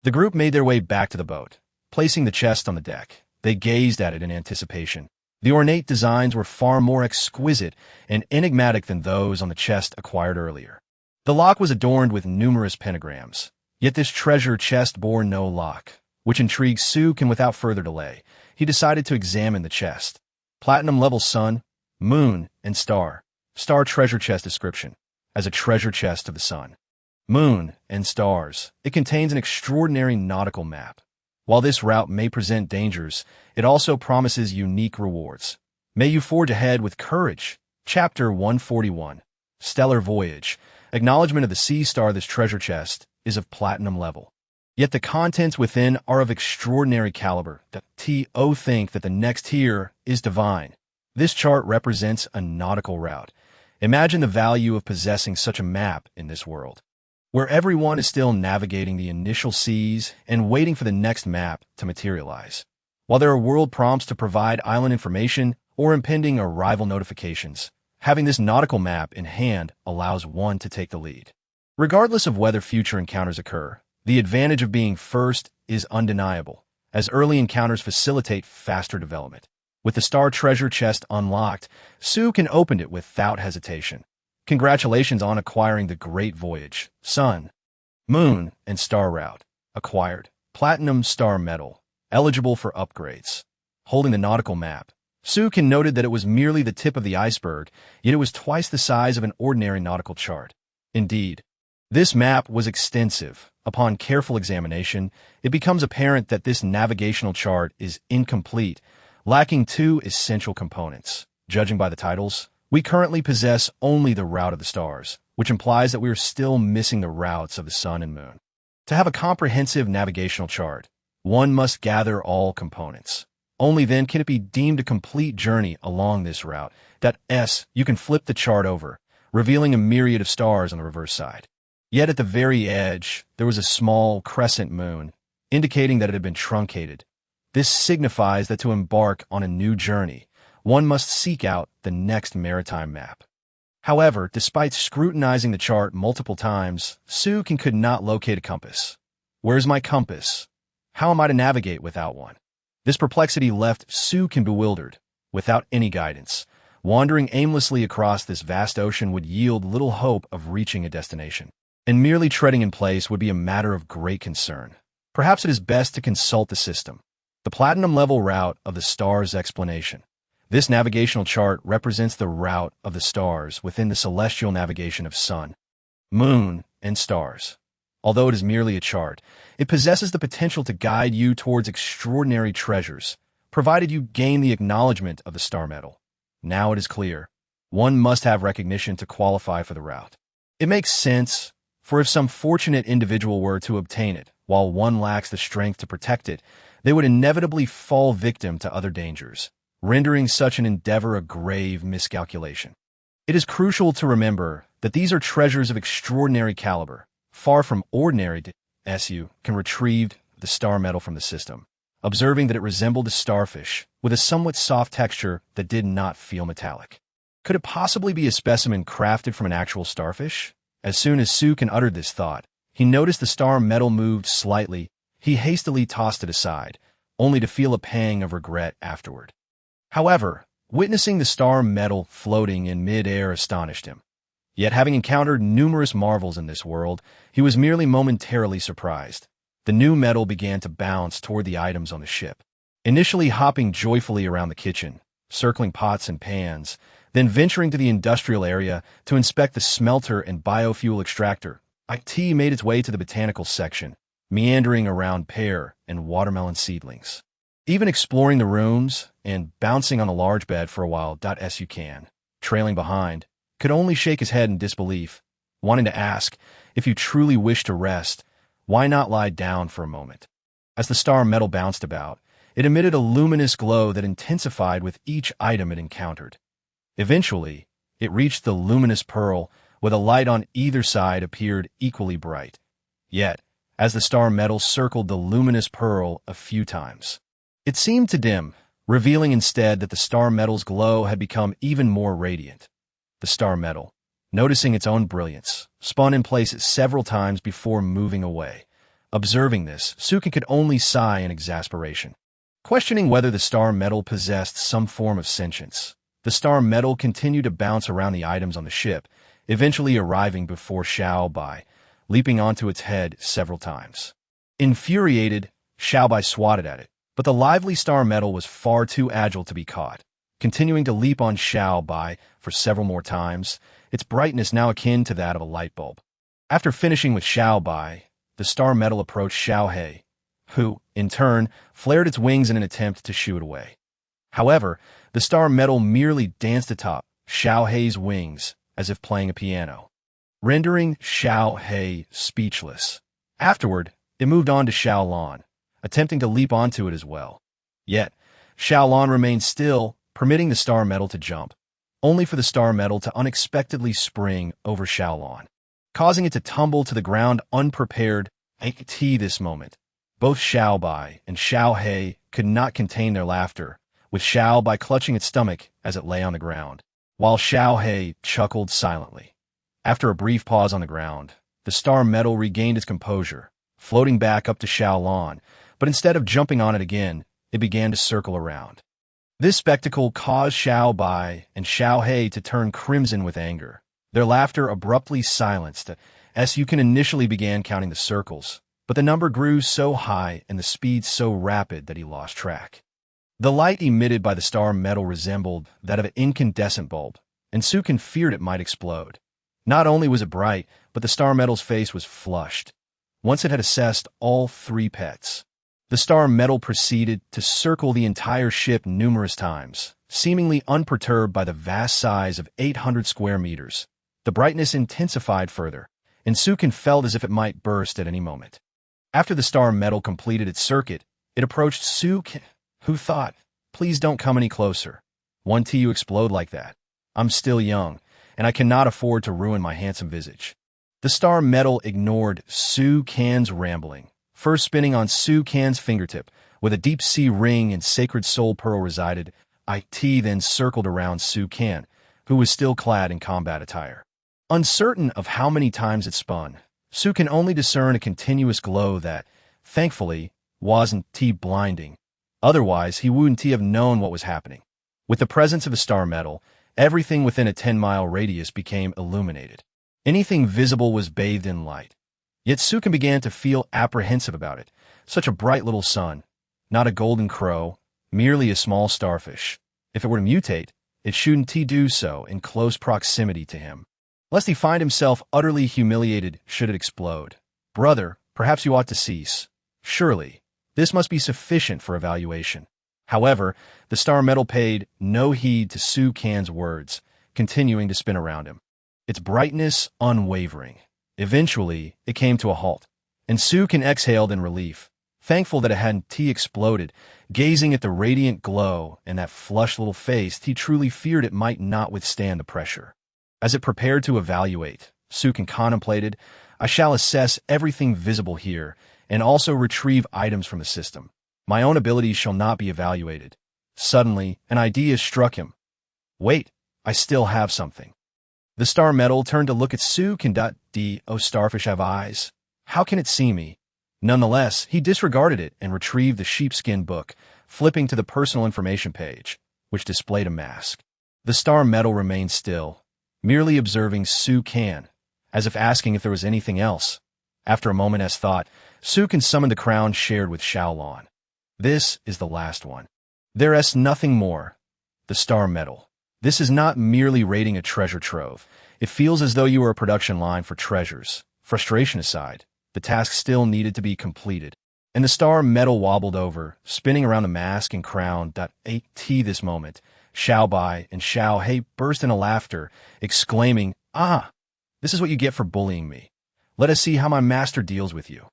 The group made their way back to the boat. Placing the chest on the deck, they gazed at it in anticipation. The ornate designs were far more exquisite and enigmatic than those on the chest acquired earlier. The lock was adorned with numerous pentagrams, yet this treasure chest bore no lock, which intrigued Sukin. Without further delay, he decided to examine the chest. Platinum level sun, moon, and star. Star treasure chest description. As a treasure chest of the sun, moon, and stars, it contains an extraordinary nautical map. While this route may present dangers, it also promises unique rewards. May you forge ahead with courage. Chapter 141. Stellar Voyage. Acknowledgement of the sea star. This treasure chest is of platinum level. Yet the contents within are of extraordinary caliber. The T.O. think that the next tier is divine. This chart represents a nautical route. Imagine the value of possessing such a map in this world, where everyone is still navigating the initial seas and waiting for the next map to materialize. While there are world prompts to provide island information or impending arrival notifications, having this nautical map in hand allows one to take the lead. Regardless of whether future encounters occur, the advantage of being first is undeniable, as early encounters facilitate faster development. With the star treasure chest unlocked, Sukin opened it without hesitation. Congratulations on acquiring the Great Voyage, Sun, Moon, and Star Route. Acquired. Platinum Star Medal. Eligible for upgrades. Holding the nautical map, Sukin noted that it was merely the tip of the iceberg, yet it was twice the size of an ordinary nautical chart. Indeed, this map was extensive. Upon careful examination, it becomes apparent that this navigational chart is incomplete, lacking two essential components. Judging by the titles, we currently possess only the route of the stars, which implies that we are still missing the routes of the sun and moon. To have a comprehensive navigational chart, one must gather all components. Only then can it be deemed a complete journey along this route. You can flip the chart over, revealing a myriad of stars on the reverse side. Yet at the very edge, there was a small crescent moon, indicating that it had been truncated. This signifies that to embark on a new journey, one must seek out the next maritime map. However, despite scrutinizing the chart multiple times, Sukin could not locate a compass. Where's my compass? How am I to navigate without one? This perplexity left Sukin bewildered. Without any guidance, wandering aimlessly across this vast ocean would yield little hope of reaching a destination, and merely treading in place would be a matter of great concern. Perhaps it is best to consult the system. The platinum level route of the stars explanation. This navigational chart represents the route of the stars within the celestial navigation of sun, moon, and stars. Although it is merely a chart, it possesses the potential to guide you towards extraordinary treasures, provided you gain the acknowledgement of the star medal. Now it is clear, one must have recognition to qualify for the route. It makes sense, for if some fortunate individual were to obtain it, while one lacks the strength to protect it, they would inevitably fall victim to other dangers, rendering such an endeavor a grave miscalculation. It is crucial to remember that these are treasures of extraordinary caliber, far from ordinary. Su can retrieve the star medal from the system, observing that it resembled a starfish with a somewhat soft texture that did not feel metallic. Could it possibly be a specimen crafted from an actual starfish? As soon as Sukin uttered this thought, he noticed the star medal moved slightly. He hastily tossed it aside, only to feel a pang of regret afterward. However, witnessing the star metal floating in mid-air astonished him. Yet having encountered numerous marvels in this world, he was merely momentarily surprised. The new metal began to bounce toward the items on the ship, initially hopping joyfully around the kitchen, circling pots and pans, then venturing to the industrial area to inspect the smelter and biofuel extractor. IT made its way to the botanical section, meandering around pear and watermelon seedlings. Even exploring the rooms and bouncing on a large bed for a while. As you can, trailing behind, could only shake his head in disbelief, wanting to ask, if you truly wish to rest, why not lie down for a moment? As the star metal bounced about, it emitted a luminous glow that intensified with each item it encountered. Eventually, it reached the luminous pearl, with a light on either side appeared equally bright. Yet, as the star metal circled the luminous pearl a few times, it seemed to dim, revealing instead that the star metal's glow had become even more radiant. The star metal, noticing its own brilliance, spun in place several times before moving away. Observing this, Sukin could only sigh in exasperation, questioning whether the star metal possessed some form of sentience. The star metal continued to bounce around the items on the ship, eventually arriving before Xiaobai, leaping onto its head several times. Infuriated, Xiaobai swatted at it, but the lively star metal was far too agile to be caught. Continuing to leap on Xiaobai for several more times, its brightness now akin to that of a light bulb. After finishing with Xiaobai, the star metal approached Xiaohei, who, in turn, flared its wings in an attempt to shoo it away. However, the star metal merely danced atop Xiaohei's wings as if playing a piano, rendering Xiaohei speechless. Afterward, it moved on to Xiaolan, attempting to leap onto it as well. Yet, Xiaolan remained still, permitting the star metal to jump, only for the star metal to unexpectedly spring over Xiaolan, causing it to tumble to the ground unprepared. At this moment, both Xiaobai and Xiaohei could not contain their laughter, with Xiaobai clutching its stomach as it lay on the ground, while Xiaohei chuckled silently. After a brief pause on the ground, the star metal regained its composure, floating back up to Xiaolan, but instead of jumping on it again, it began to circle around. This spectacle caused Xiaobai and Xiaohei to turn crimson with anger. Their laughter abruptly silenced as Sukin initially began counting the circles, but the number grew so high and the speed so rapid that he lost track. The light emitted by the star metal resembled that of an incandescent bulb, and Sukin feared it might explode. Not only was it bright, but the star metal's face was flushed. Once it had assessed all three pets, the star metal proceeded to circle the entire ship numerous times, seemingly unperturbed by the vast size of 800 square meters. The brightness intensified further, and Sukin felt as if it might burst at any moment. After the star metal completed its circuit, it approached Sukin, who thought, "Please don't come any closer. One till you explode like that. I'm still young, and I cannot afford to ruin my handsome visage." The star metal ignored Sukin's rambling, first spinning on Sukin's fingertip, where the deep-sea ring and sacred soul pearl resided. It then circled around Sukin, who was still clad in combat attire. Uncertain of how many times it spun, Sukin only discerned a continuous glow that, thankfully, wasn't blinding. Otherwise, he wouldn't have known what was happening. With the presence of the star metal, everything within a 10-mile radius became illuminated. Anything visible was bathed in light. Yet Sukin began to feel apprehensive about it. Such a bright little sun, not a golden crow, merely a small starfish. If it were to mutate, it shouldn't do so in close proximity to him, lest he find himself utterly humiliated should it explode. "Brother, perhaps you ought to cease. Surely, this must be sufficient for evaluation." However, the star metal paid no heed to Sukin's words, continuing to spin around him, its brightness unwavering. Eventually, it came to a halt, and Sukin exhaled in relief, thankful that it hadn't exploded. Gazing at the radiant glow and that flushed little face, he truly feared it might not withstand the pressure. As it prepared to evaluate, Sukin contemplated, "I shall assess everything visible here, and also retrieve items from the system. My own abilities shall not be evaluated." Suddenly, an idea struck him. "Wait, I still have something." The star metal turned to look at Sukin. "Oh, starfish have eyes. How can it see me?" Nonetheless, he disregarded it and retrieved the sheepskin book, flipping to the personal information page, which displayed a mask. The star metal remained still, merely observing Su Kan, as if asking if there was anything else. After a moment's thought, Su Kan summoned the crown shared with Xiaolon. This is the last one. There is nothing more. The star metal. This is not merely raiding a treasure trove. It feels as though you were a production line for treasures. Frustration aside, the task still needed to be completed. And the star metal wobbled over, spinning around the mask and crown. At this moment, Xiao Bai and Xiao He burst into laughter, exclaiming, "Ah! This is what you get for bullying me. Let us see how my master deals with you.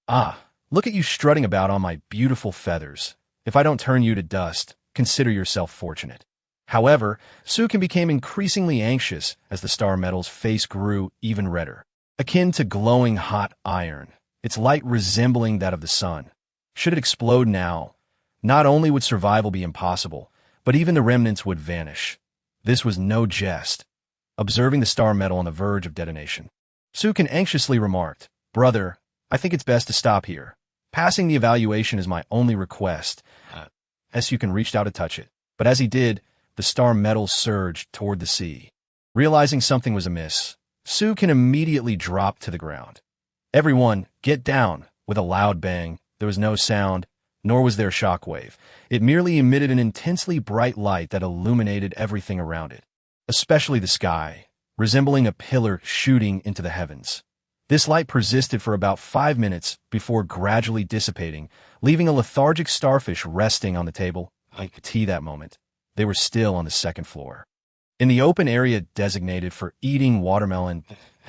Ah! Look at you strutting about on my beautiful feathers. If I don't turn you to dust, consider yourself fortunate." However, Su Kan became increasingly anxious as the star metal's face grew even redder, akin to glowing hot iron, its light resembling that of the sun. Should it explode now, not only would survival be impossible, but even the remnants would vanish. This was no jest. Observing the star metal on the verge of detonation, Su Kan anxiously remarked, "Brother, I think it's best to stop here. Passing the evaluation is my only request." Su Kan reached out to touch it, but as he did, the star metal surged toward the sea. Realizing something was amiss, Su Kan immediately dropped to the ground. "Everyone, get down!" With a loud bang, there was no sound, nor was there shockwave. It merely emitted an intensely bright light that illuminated everything around it, especially the sky, resembling a pillar shooting into the heavens. This light persisted for about 5 minutes before gradually dissipating, leaving a lethargic starfish resting on the table. That moment, they were still on the second floor. In the open area designated for eating watermelon,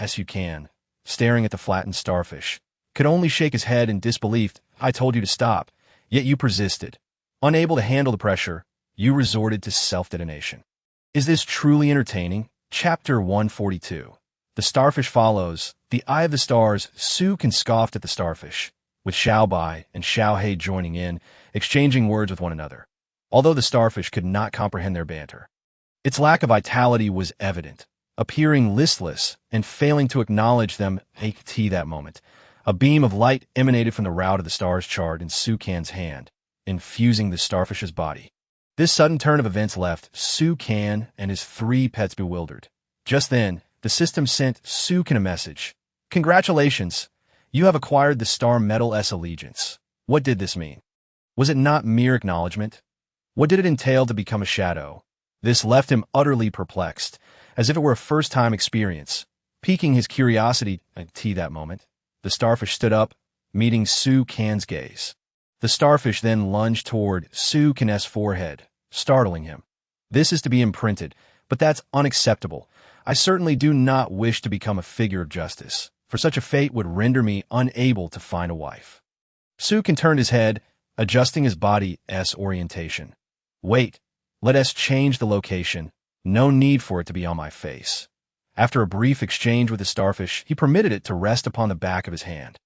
Su Kan, staring at the flattened starfish, could only shake his head in disbelief. "I told you to stop, yet you persisted. Unable to handle the pressure, you resorted to self-detonation. Is this truly entertaining?" Chapter 142. The starfish follows. The eye of the stars. Su Kan scoffed at the starfish, with Xiao Bai and Xiao He joining in, exchanging words with one another. Although the starfish could not comprehend their banter, its lack of vitality was evident, appearing listless and failing to acknowledge them. That moment, a beam of light emanated from the route of the star's chart in Su Kan's hand, infusing the starfish's body. This sudden turn of events left Su Kan and his 3 pets bewildered. Just then, the system sent Su Kan a message. "Congratulations! You have acquired the star metal's allegiance." What did this mean? Was it not mere acknowledgement? What did it entail to become a shadow? This left him utterly perplexed, as if it were a first-time experience. Piquing his curiosity that moment, the starfish stood up, meeting Su Kan's gaze. The starfish then lunged toward Su Kan's forehead, startling him. "This is to be imprinted, but that's unacceptable. I certainly do not wish to become a figure of justice, for such a fate would render me unable to find a wife." Su Kan turned his head, adjusting his body's orientation. "Wait, let us change the location. No need for it to be on my face." After a brief exchange with the starfish, he permitted it to rest upon the back of his hand.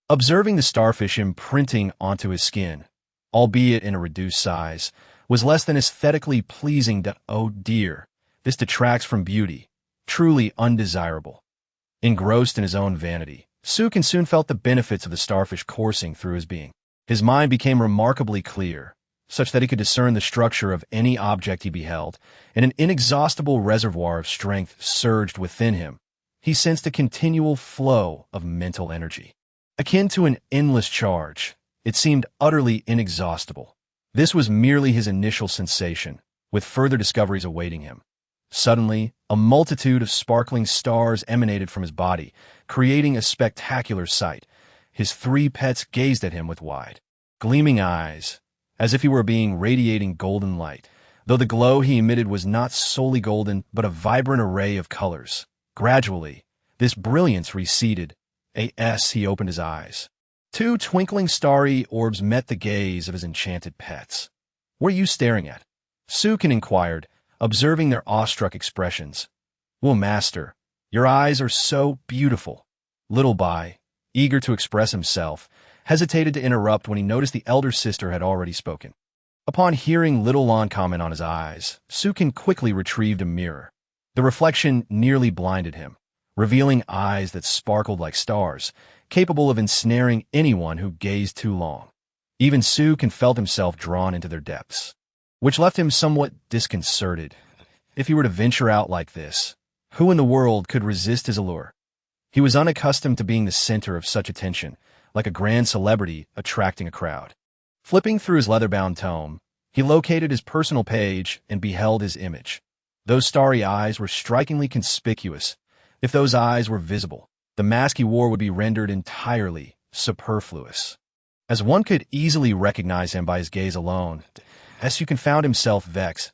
Observing the starfish imprinting onto his skin, albeit in a reduced size, was less than aesthetically pleasing. Oh dear, this detracts from beauty. Truly undesirable. Engrossed in his own vanity, Su Kan soon felt the benefits of the starfish coursing through his being. His mind became remarkably clear, such that he could discern the structure of any object he beheld, and an inexhaustible reservoir of strength surged within him. He sensed a continual flow of mental energy. Akin to an endless charge, it seemed utterly inexhaustible. This was merely his initial sensation, with further discoveries awaiting him. Suddenly, a multitude of sparkling stars emanated from his body, creating a spectacular sight. His 3 pets gazed at him with wide, gleaming eyes, as if he were being radiating golden light, though the glow he emitted was not solely golden, but a vibrant array of colors. Gradually, this brilliance receded. He opened his eyes. 2 twinkling starry orbs met the gaze of his enchanted pets. "What are you staring at?" Su Kan inquired, observing their awestruck expressions. "Well, master, your eyes are so beautiful." Little Bai, eager to express himself, hesitated to interrupt when he noticed the elder sister had already spoken. Upon hearing Little Lon comment on his eyes, Su Kan quickly retrieved a mirror. The reflection nearly blinded him, revealing eyes that sparkled like stars, capable of ensnaring anyone who gazed too long. Even Sukin felt himself drawn into their depths, which left him somewhat disconcerted. If he were to venture out like this, who in the world could resist his allure? He was unaccustomed to being the center of such attention, like a grand celebrity attracting a crowd. Flipping through his leather-bound tome, he located his personal page and beheld his image. Those starry eyes were strikingly conspicuous. If those eyes were visible, the mask he wore would be rendered entirely superfluous, as one could easily recognize him by his gaze alone. Sukin found himself vexed.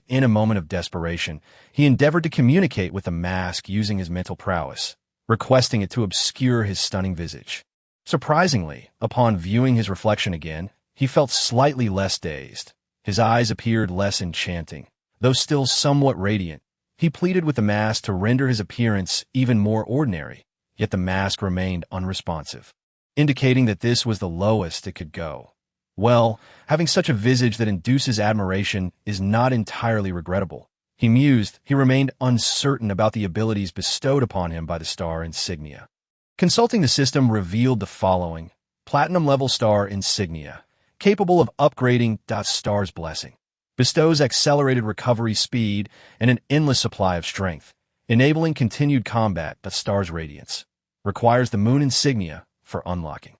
In a moment of desperation, he endeavored to communicate with the mask using his mental prowess, requesting it to obscure his stunning visage. Surprisingly, upon viewing his reflection again, he felt slightly less dazed. His eyes appeared less enchanting, though still somewhat radiant. He pleaded with the mask to render his appearance even more ordinary, yet the mask remained unresponsive, indicating that this was the lowest it could go. Well, having such a visage that induces admiration is not entirely regrettable. He mused. He remained uncertain about the abilities bestowed upon him by the star insignia. Consulting the system revealed the following: Platinum-level star insignia, capable of upgrading Star's blessing. Bestows accelerated recovery speed and an endless supply of strength, enabling continued combat. Star's radiance. Requires the moon insignia for unlocking.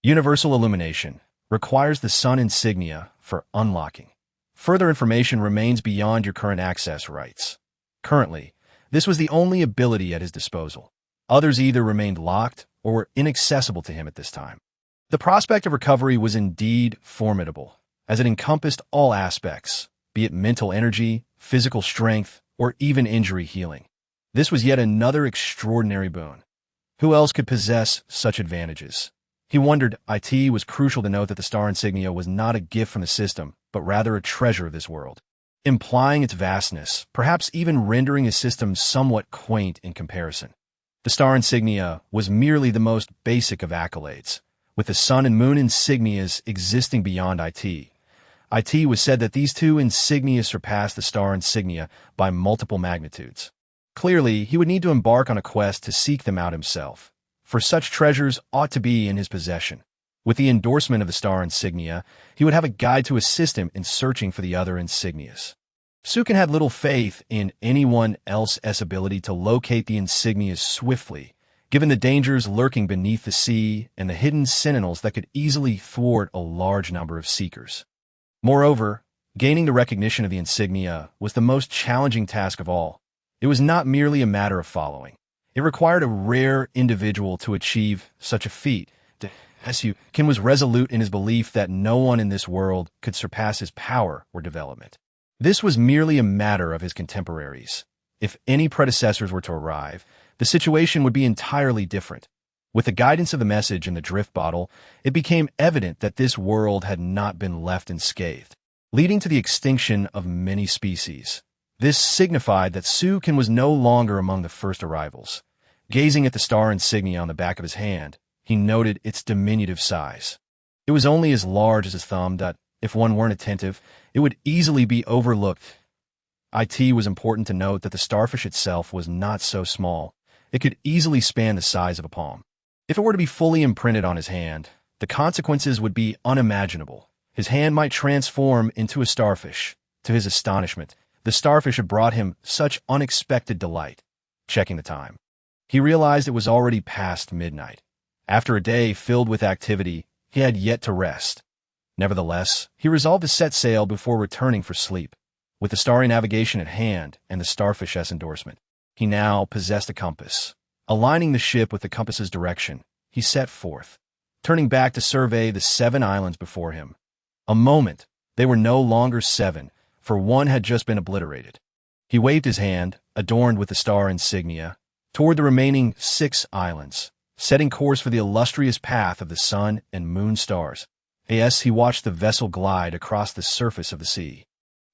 Universal illumination. Requires the sun insignia for unlocking. Further information remains beyond your current access rights. Currently, this was the only ability at his disposal. Others either remained locked or were inaccessible to him at this time. The prospect of recovery was indeed formidable, as it encompassed all aspects, be it mental energy, physical strength, or even injury healing. This was yet another extraordinary boon. Who else could possess such advantages? He wondered. It was crucial to note that the star insignia was not a gift from the system, but rather a treasure of this world, implying its vastness, perhaps even rendering his system somewhat quaint in comparison. The star insignia was merely the most basic of accolades, with the sun and moon insignias existing beyond it. It was said that these two insignia surpassed the star insignia by multiple magnitudes. Clearly, he would need to embark on a quest to seek them out himself, for such treasures ought to be in his possession. With the endorsement of the star insignia, he would have a guide to assist him in searching for the other insignias. Sukin had little faith in anyone else's ability to locate the insignias swiftly, given the dangers lurking beneath the sea and the hidden sentinels that could easily thwart a large number of seekers. Moreover, gaining the recognition of the insignia was the most challenging task of all. It was not merely a matter of following. It required a rare individual to achieve such a feat. Sukin was resolute in his belief that no one in this world could surpass his power or development. This was merely a matter of his contemporaries. If any predecessors were to arrive, the situation would be entirely different. With the guidance of the message in the drift bottle, it became evident that this world had not been left unscathed, leading to the extinction of many species. This signified that Sukin was no longer among the first arrivals. Gazing at the star insignia on the back of his hand, he noted its diminutive size. It was only as large as his thumb. If one weren't attentive, it would easily be overlooked. It was important to note that the starfish itself was not so small. It could easily span the size of a palm. If it were to be fully imprinted on his hand, the consequences would be unimaginable. His hand might transform into a starfish. To his astonishment, the starfish had brought him such unexpected delight. Checking the time, he realized it was already past midnight. After a day filled with activity, he had yet to rest. Nevertheless, he resolved to set sail before returning for sleep. With the starry navigation at hand and the starfish's endorsement, he now possessed a compass. Aligning the ship with the compass's direction, he set forth, turning back to survey the 7 islands before him. A moment, they were no longer 7, for one had just been obliterated. He waved his hand, adorned with the star insignia, toward the remaining 6 islands, setting course for the illustrious path of the sun and moon stars. He watched the vessel glide across the surface of the sea.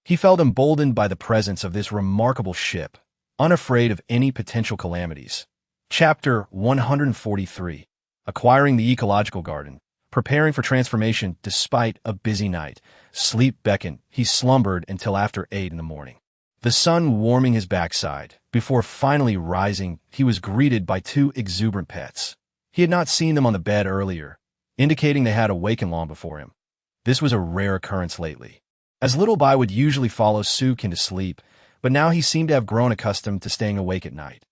He felt emboldened by the presence of this remarkable ship, unafraid of any potential calamities. Chapter 143. Acquiring the Ecological Garden. Preparing for transformation despite a busy night. Sleep beckoned. He slumbered until after 8 in the morning. the sun warming his backside. Before finally rising, he was greeted by two exuberant pets. He had not seen them on the bed earlier, indicating they had awakened long before him. This was a rare occurrence lately, as Little Bai would usually follow Suk into sleep, but now he seemed to have grown accustomed to staying awake at night.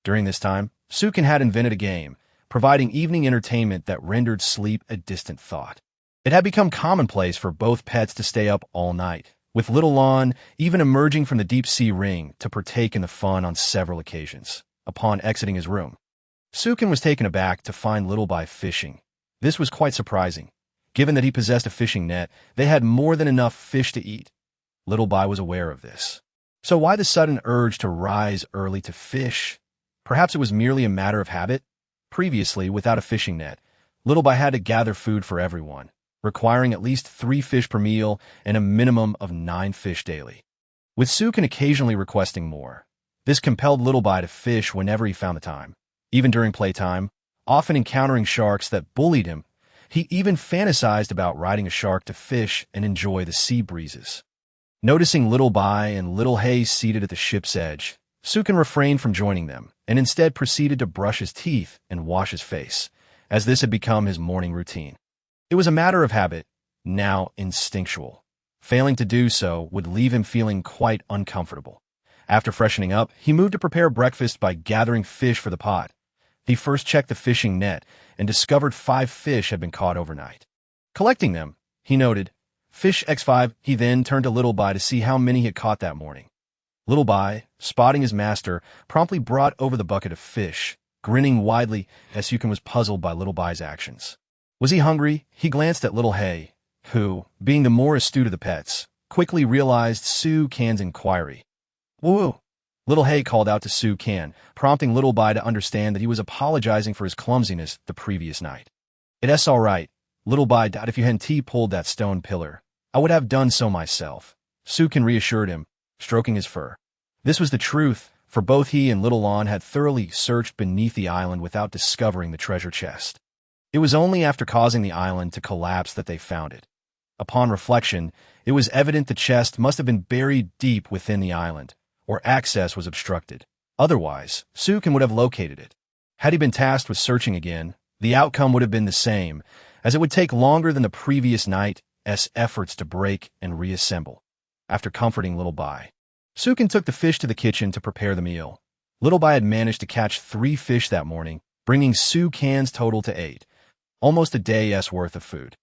During this time, Sukin had invented a game, providing evening entertainment that rendered sleep a distant thought. It had become commonplace for both pets to stay up all night, with Little Lon even emerging from the deep-sea ring to partake in the fun on several occasions. Upon exiting his room, Sukin was taken aback to find Little Bai fishing. This was quite surprising. Given that he possessed a fishing net, they had more than enough fish to eat. Little Bai was aware of this. So why the sudden urge to rise early to fish? Perhaps it was merely a matter of habit? Previously, without a fishing net, Little Bai had to gather food for everyone, requiring at least 3 fish per meal and a minimum of 9 fish daily. With Sukin occasionally requesting more, this compelled Little Bai to fish whenever he found the time. Even during playtime, often encountering sharks that bullied him, he even fantasized about riding a shark to fish and enjoy the sea breezes. Noticing Little Bai and Little Hay seated at the ship's edge, Sukin refrained from joining them and instead proceeded to brush his teeth and wash his face, as this had become his morning routine. It was a matter of habit, now instinctual. Failing to do so would leave him feeling quite uncomfortable. After freshening up, he moved to prepare breakfast by gathering fish for the pot. He first checked the fishing net and discovered 5 fish had been caught overnight. Collecting them, he noted, "Fish X5." He then turned to Little Bai to see how many he had caught that morning. Little Bai, spotting his master, promptly brought over the bucket of fish, grinning widely as Sukin was puzzled by Little Bai's actions. Was he hungry? He glanced at Little Hay, who, being the more astute of the pets, quickly realized Su Can's inquiry. "Woo!" Little Hay called out to Su Can, prompting Little Bai to understand that he was apologizing for his clumsiness the previous night. "It's all right," Little Bai died. "If you hadn't pulled that stone pillar, I would have done so myself," Su Can reassured him, stroking his fur. This was the truth, for both he and Little Lon had thoroughly searched beneath the island without discovering the treasure chest. It was only after causing the island to collapse that they found it. Upon reflection, it was evident the chest must have been buried deep within the island, or access was obstructed. Otherwise, Sukin would have located it. Had he been tasked with searching again, the outcome would have been the same, as it would take longer than the previous night's efforts to break and reassemble. After comforting Little Bai, Sukin took the fish to the kitchen to prepare the meal. Little Bai had managed to catch 3 fish that morning, bringing Su Can's total to 8, almost a day's worth of food.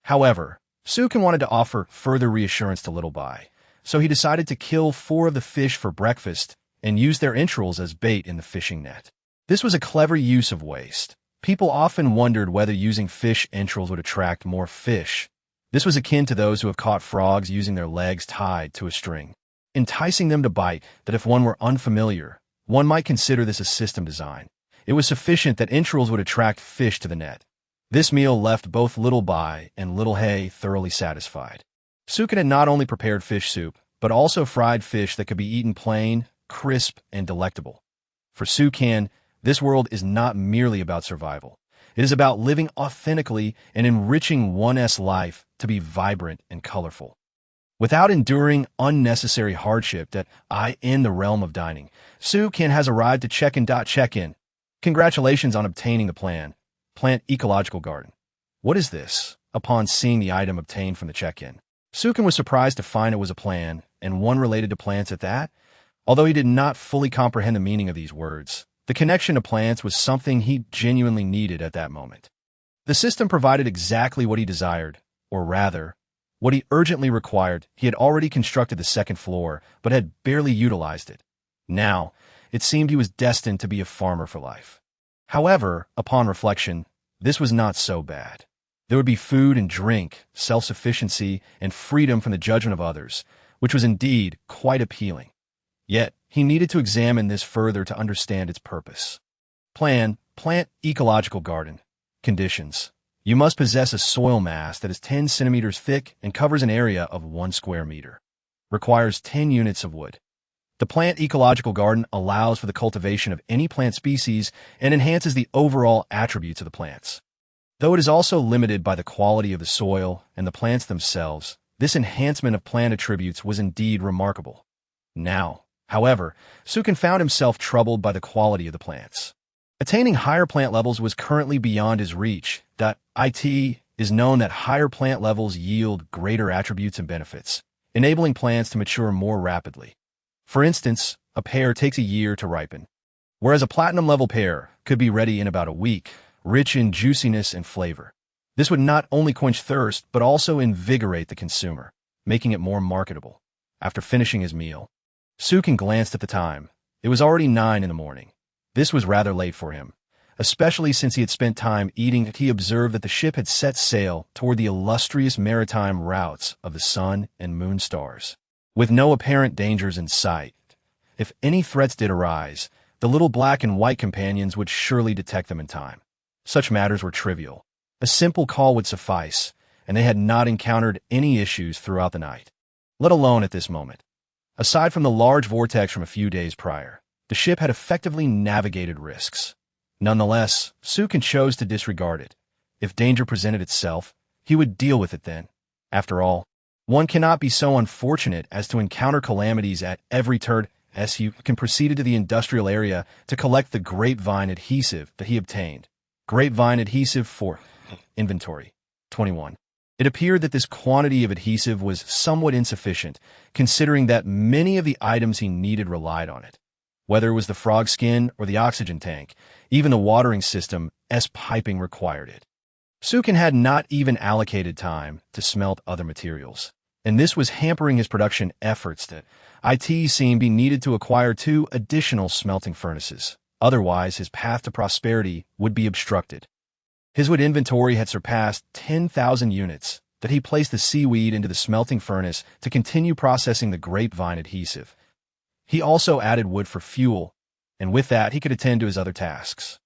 However, Sukin wanted to offer further reassurance to Little Bai, so he decided to kill 4 of the fish for breakfast and use their entrails as bait in the fishing net. This was a clever use of waste. People often wondered whether using fish entrails would attract more fish. This was akin to those who have caught frogs using their legs tied to a string, enticing them to bite. That if one were unfamiliar, one might consider this a system design. It was sufficient that entrails would attract fish to the net. This meal left both Little Bai and Little Hay thoroughly satisfied. Sukin had not only prepared fish soup, but also fried fish that could be eaten plain, crisp, and delectable. For Sukin, this world is not merely about survival. It is about living authentically and enriching one's life to be vibrant and colorful. Without enduring unnecessary hardship that in the realm of dining, Sukin has arrived to check-in. Congratulations on obtaining the plant ecological garden. What is this? Upon seeing the item obtained from the check-in, Sukin was surprised to find it was a plan, and one related to plants at that. Although he did not fully comprehend the meaning of these words, the connection to plants was something he genuinely needed at that moment. The system provided exactly what he desired, or rather, what he urgently required. He had already constructed the 2nd floor, but had barely utilized it. Now, it seemed he was destined to be a farmer for life. However, upon reflection, this was not so bad. There would be food and drink, self-sufficiency, and freedom from the judgment of others, which was indeed quite appealing. Yet, he needed to examine this further to understand its purpose. Plant ecological garden. Conditions. You must possess a soil mass that is 10 centimeters thick and covers an area of 1 square meter. Requires 10 units of wood. The plant ecological garden allows for the cultivation of any plant species and enhances the overall attributes of the plants. Though it is also limited by the quality of the soil and the plants themselves, this enhancement of plant attributes was indeed remarkable. Now, however, Sukin found himself troubled by the quality of the plants. Attaining higher plant levels was currently beyond his reach. It is known that higher plant levels yield greater attributes and benefits, enabling plants to mature more rapidly. For instance, a pear takes a year to ripen, whereas a platinum-level pear could be ready in about a week, rich in juiciness and flavor. This would not only quench thirst, but also invigorate the consumer, making it more marketable. After finishing his meal, Sukin glanced at the time. It was already 9 in the morning. This was rather late for him, especially since he had spent time eating. He observed that the ship had set sail toward the illustrious maritime routes of the sun and moon stars, with no apparent dangers in sight. If any threats did arise, the little black and white companions would surely detect them in time. Such matters were trivial. A simple call would suffice, and they had not encountered any issues throughout the night, let alone at this moment. Aside from the large vortex from a few days prior, the ship had effectively navigated risks. Nonetheless, Sukin chose to disregard it. If danger presented itself, he would deal with it then. After all, one cannot be so unfortunate as to encounter calamities at every turn. Sukin proceeded to the industrial area to collect the grapevine adhesive that he obtained. Grapevine adhesive for inventory. 21. It appeared that this quantity of adhesive was somewhat insufficient, considering that many of the items he needed relied on it. Whether it was the frog skin or the oxygen tank, even the watering system's piping required it. Sukin had not even allocated time to smelt other materials, and this was hampering his production efforts. That it seemed he needed to acquire 2 additional smelting furnaces. Otherwise, his path to prosperity would be obstructed. His wood inventory had surpassed 10,000 units, that he placed the seaweed into the smelting furnace to continue processing the grapevine adhesive. He also added wood for fuel, and with that he could attend to his other tasks.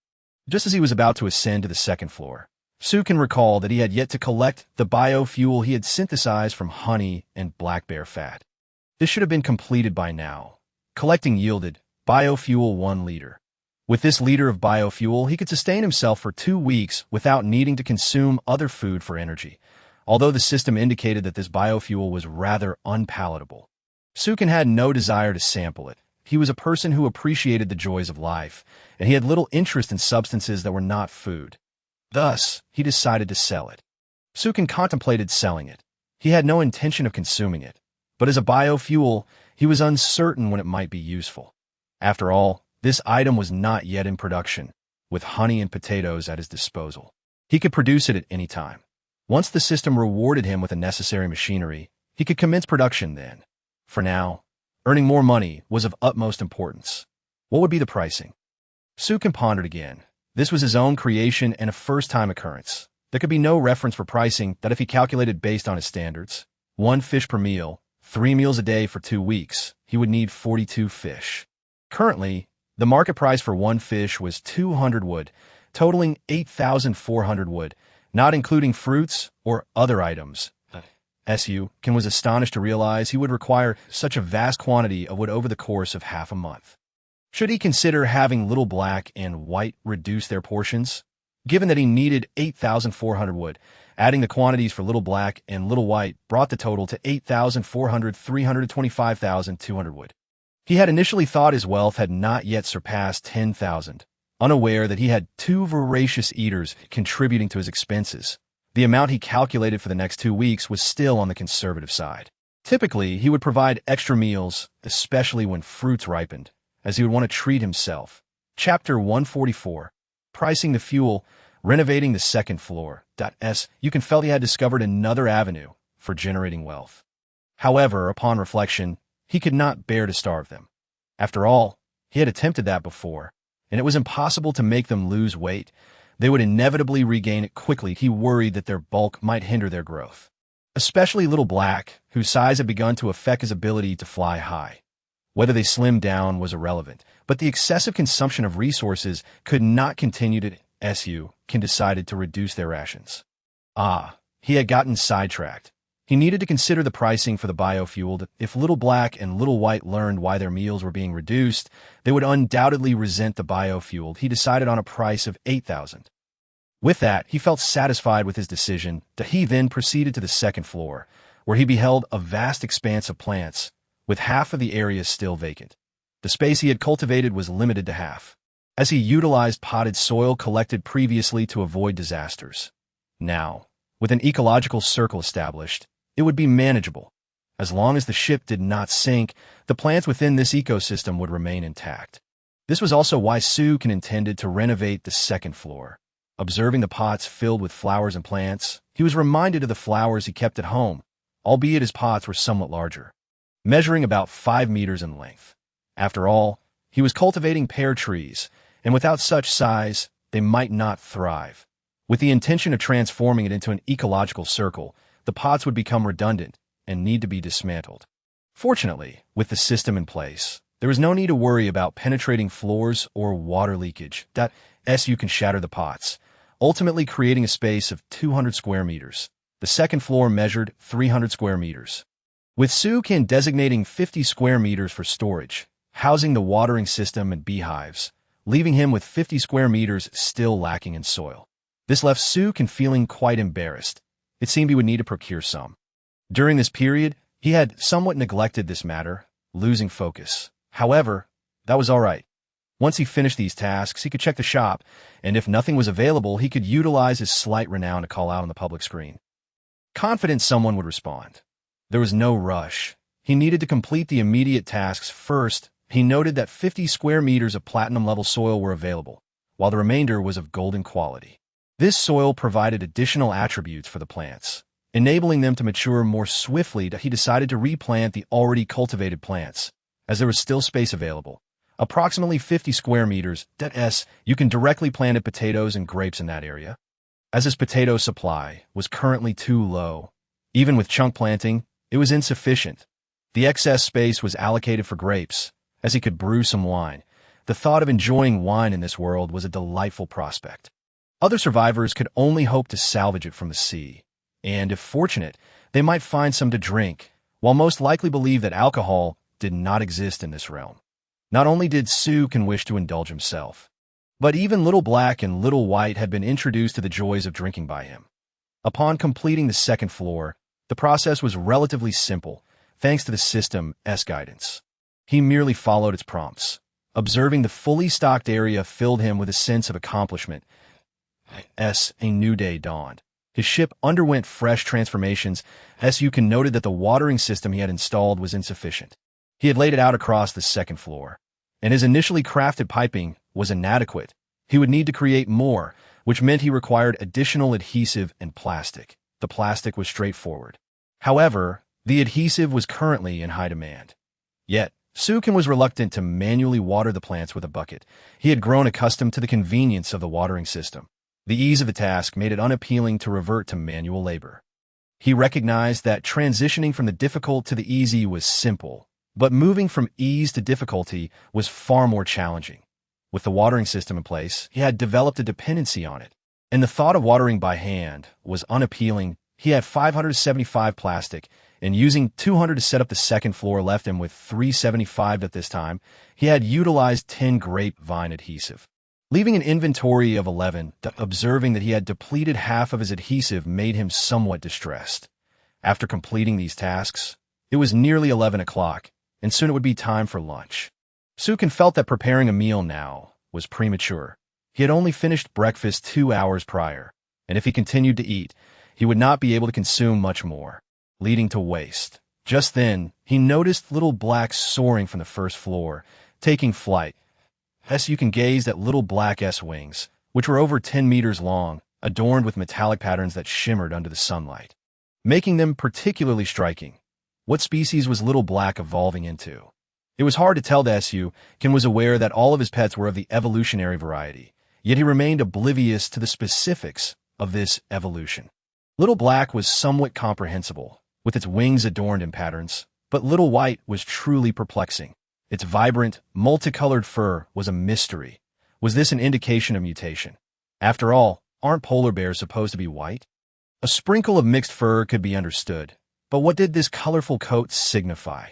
Just as he was about to ascend to the second floor, Sukin recalled that he had yet to collect the biofuel he had synthesized from honey and black bear fat. This should have been completed by now. Collecting yielded biofuel 1 liter. With this liter of biofuel, he could sustain himself for 2 weeks without needing to consume other food for energy, although the system indicated that this biofuel was rather unpalatable. Sukin had no desire to sample it. He was a person who appreciated the joys of life, and he had little interest in substances that were not food. Thus, he decided to sell it. Sukin contemplated selling it. He had no intention of consuming it, but as a biofuel, he was uncertain when it might be useful. After all, this item was not yet in production, with honey and potatoes at his disposal. He could produce it at any time. Once the system rewarded him with the necessary machinery, he could commence production then. For now, earning more money was of utmost importance. What would be the pricing? Sukin pondered again. This was his own creation and a first-time occurrence. There could be no reference for pricing that if he calculated based on his standards. 1 fish per meal, 3 meals a day for 2 weeks, he would need 42 fish. Currently, the market price for 1 fish was 200 wood, totaling 8,400 wood, not including fruits or other items. Sukin was astonished to realize he would require such a vast quantity of wood over the course of half a month. Should he consider having Little Black and White reduce their portions? Given that he needed 8,400 wood, adding the quantities for Little Black and Little White brought the total to 8,400, 325,200 wood. He had initially thought his wealth had not yet surpassed 10,000, unaware that he had 2 voracious eaters contributing to his expenses. The amount he calculated for the next 2 weeks was still on the conservative side. Typically, he would provide extra meals, especially when fruits ripened, as he would want to treat himself. Chapter 144. Pricing the fuel, renovating the second floor. Sukin felt he had discovered another avenue for generating wealth. However, upon reflection, he could not bear to starve them. After all, he had attempted that before, and it was impossible to make them lose weight. They would inevitably regain it quickly. He worried that their bulk might hinder their growth, especially Little Black, whose size had begun to affect his ability to fly high. Whether they slimmed down was irrelevant, but the excessive consumption of resources could not continue to. Sukin decided to reduce their rations. He had gotten sidetracked. He needed to consider the pricing for the biofuel. If Little Black and Little White learned why their meals were being reduced, they would undoubtedly resent the biofuel. He decided on a price of 8,000. With that, he felt satisfied with his decision. He then proceeded to the second floor, where he beheld a vast expanse of plants, with half of the area still vacant. The space he had cultivated was limited to half, as he utilized potted soil collected previously to avoid disasters. Now, with an ecological circle established, it would be manageable. As long as the ship did not sink, the plants within this ecosystem would remain intact. This was also why Suk intended to renovate the second floor. Observing the pots filled with flowers and plants, he was reminded of the flowers he kept at home, albeit his pots were somewhat larger, measuring about 5 meters in length. After all, he was cultivating pear trees, and without such size, they might not thrive. With the intention of transforming it into an ecological circle, the pots would become redundant and need to be dismantled. Fortunately, with the system in place, there was no need to worry about penetrating floors or water leakage. You can shatter the pots, ultimately creating a space of 200 square meters. The second floor measured 300 square meters, with Sukin designating 50 square meters for storage, housing the watering system and beehives, leaving him with 50 square meters still lacking in soil. This left Sukin feeling quite embarrassed. It seemed he would need to procure some. During this period, he had somewhat neglected this matter, losing focus. However, that was all right. Once he finished these tasks, he could check the shop, and if nothing was available, he could utilize his slight renown to call out on the public screen. Confident someone would respond. There was no rush. He needed to complete the immediate tasks first. He noted that 50 square meters of platinum-level soil were available, while the remainder was of golden quality. This soil provided additional attributes for the plants, enabling them to mature more swiftly. He decided to replant the already cultivated plants, as there was still space available. Approximately 50 square meters. You can directly plant potatoes and grapes in that area, as his potato supply was currently too low. Even with chunk planting, it was insufficient. The excess space was allocated for grapes, as he could brew some wine. The thought of enjoying wine in this world was a delightful prospect. Other survivors could only hope to salvage it from the sea, and if fortunate, they might find some to drink, while most likely believe that alcohol did not exist in this realm. Not only did Sukin wish to indulge himself, but even Little Black and Little White had been introduced to the joys of drinking by him. Upon completing the second floor, the process was relatively simple, thanks to the system's guidance. He merely followed its prompts. Observing the fully stocked area filled him with a sense of accomplishment. A new day dawned. His ship underwent fresh transformations. Sukin noted that the watering system he had installed was insufficient. He had laid it out across the second floor, and his initially crafted piping was inadequate. He would need to create more, which meant he required additional adhesive and plastic. The plastic was straightforward. However, the adhesive was currently in high demand. Yet, Sukin was reluctant to manually water the plants with a bucket. He had grown accustomed to the convenience of the watering system. The ease of the task made it unappealing to revert to manual labor. He recognized that transitioning from the difficult to the easy was simple, but moving from ease to difficulty was far more challenging. With the watering system in place, he had developed a dependency on it, and the thought of watering by hand was unappealing. He had 575 plastic, and using 200 to set up the second floor left him with 375 at this time. He had utilized 10 grapevine adhesive, leaving an inventory of 11. Observing that he had depleted half of his adhesive made him somewhat distressed. After completing these tasks, it was nearly 11 o'clock, and soon it would be time for lunch. Sukin felt that preparing a meal now was premature. He had only finished breakfast 2 hours prior, and if he continued to eat, he would not be able to consume much more, leading to waste. Just then, he noticed Little Black soaring from the first floor, taking flight. Sukin gazed at Little Black's wings, which were over 10 meters long, adorned with metallic patterns that shimmered under the sunlight, making them particularly striking. What species was Little Black evolving into? It was hard to tell. Sukin was aware that all of his pets were of the evolutionary variety, yet he remained oblivious to the specifics of this evolution. Little Black was somewhat comprehensible, with its wings adorned in patterns, but Little White was truly perplexing. Its vibrant, multicolored fur was a mystery. Was this an indication of mutation? After all, aren't polar bears supposed to be white? A sprinkle of mixed fur could be understood, but what did this colorful coat signify?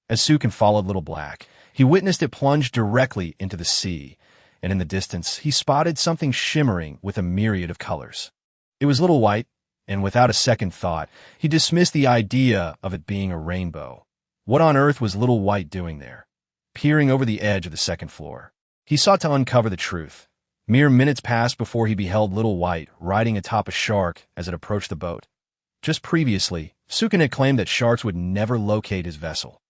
As Sukin followed Little Black, he witnessed it plunge directly into the sea, and in the distance he spotted something shimmering with a myriad of colors. It was Little White, and without a second thought, he dismissed the idea of it being a rainbow. What on earth was Little White doing there? Peering over the edge of the second floor. He sought to uncover the truth. Mere minutes passed before he beheld Little White riding atop a shark as it approached the boat. Just previously, Sukin had claimed that sharks would never locate his vessel,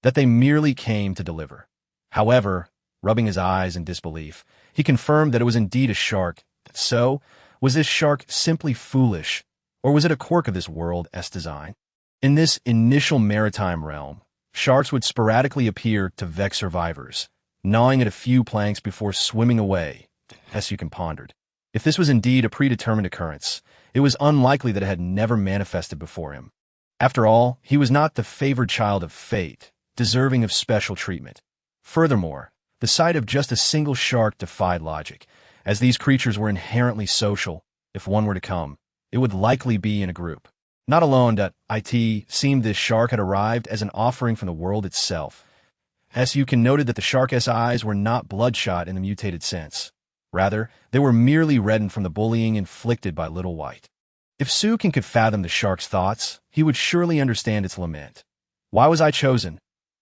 that they merely came to deliver. However, rubbing his eyes in disbelief, he confirmed that it was indeed a shark. So, was this shark simply foolish, or was it a quirk of this world's design? In this initial maritime realm, sharks would sporadically appear to vex survivors, gnawing at a few planks before swimming away, as Sukin pondered. If this was indeed a predetermined occurrence, it was unlikely that it had never manifested before him. After all, he was not the favored child of fate, deserving of special treatment. Furthermore, the sight of just a single shark defied logic, as these creatures were inherently social. If one were to come, it would likely be in a group. Not alone.It seemed this shark had arrived as an offering from the world itself. Sukin noted that the shark's eyes were not bloodshot in the mutated sense. Rather, they were merely reddened from the bullying inflicted by Little White. If Sukin could fathom the shark's thoughts, he would surely understand its lament. Why was I chosen?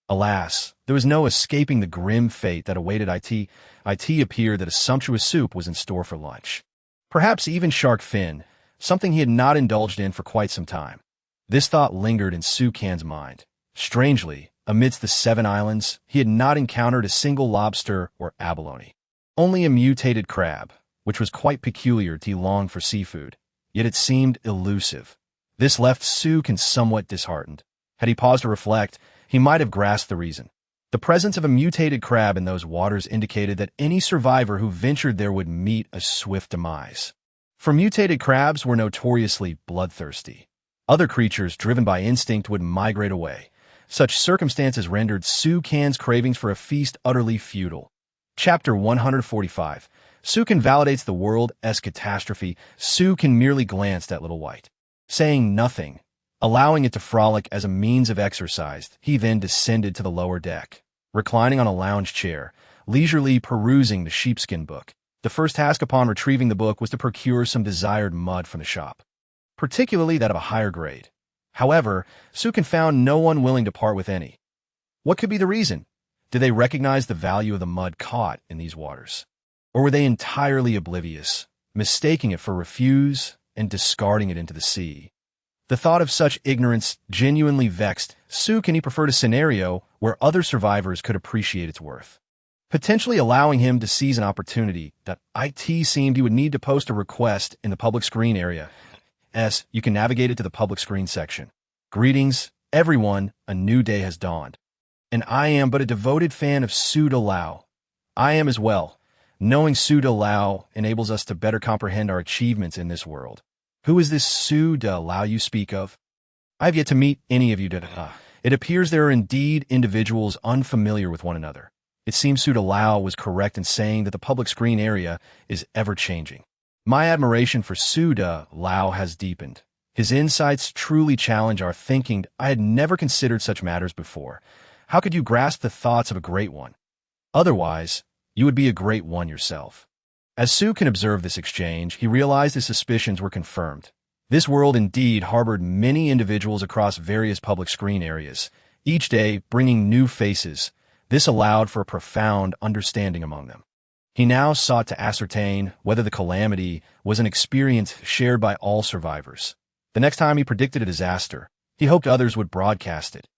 Alas, there was no escaping the grim fate that awaited It. It appeared that a sumptuous soup was in store for lunch. Perhaps even shark fin, something he had not indulged in for quite some time. This thought lingered in Sukin's mind. Strangely, amidst the 7 islands, he had not encountered a single lobster or abalone. Only a mutated crab, which was quite peculiar to he longed for seafood. Yet it seemed elusive. This left Sukin somewhat disheartened. Had he paused to reflect, he might have grasped the reason. The presence of a mutated crab in those waters indicated that any survivor who ventured there would meet a swift demise. For mutated crabs were notoriously bloodthirsty. Other creatures, driven by instinct, would migrate away. Such circumstances rendered Sukin's cravings for a feast utterly futile. Chapter 145. Sukin validates the world's catastrophe. Sukin merely glanced at Little White. Saying nothing, allowing it to frolic as a means of exercise, he then descended to the lower deck. Reclining on a lounge chair, leisurely perusing the sheepskin book. The first task upon retrieving the book was to procure some desired mud from the shop, particularly that of a higher grade. However, Sukin found no one willing to part with any. What could be the reason? Did they recognize the value of the mud caught in these waters? Or were they entirely oblivious, mistaking it for refuse and discarding it into the sea? The thought of such ignorance genuinely vexed Sukin. He preferred a scenario where other survivors could appreciate its worth, potentially allowing him to seize an opportunity. It seemed he would need to post a request in the public screen area. You can navigate it to the public screen section. Greetings, everyone, a new day has dawned. And I am but a devoted fan of ocean.The. I am as well. Knowing ocean.The enables us to better comprehend our achievements in this world. Who is this ocean.The you speak of? I have yet to meet any of you. It appears there are indeed individuals unfamiliar with one another. It seems ocean.The was correct in saying that the public screen area is ever-changing. My admiration for ocean.The has deepened. His insights truly challenge our thinking. I had never considered such matters before. How could you grasp the thoughts of a great one? Otherwise, you would be a great one yourself. As Sukin observed this exchange, he realized his suspicions were confirmed. This world indeed harbored many individuals across various public screen areas, each day bringing new faces. This allowed for a profound understanding among them. He now sought to ascertain whether the calamity was an experience shared by all survivors. The next time he predicted a disaster, he hoped others would broadcast it.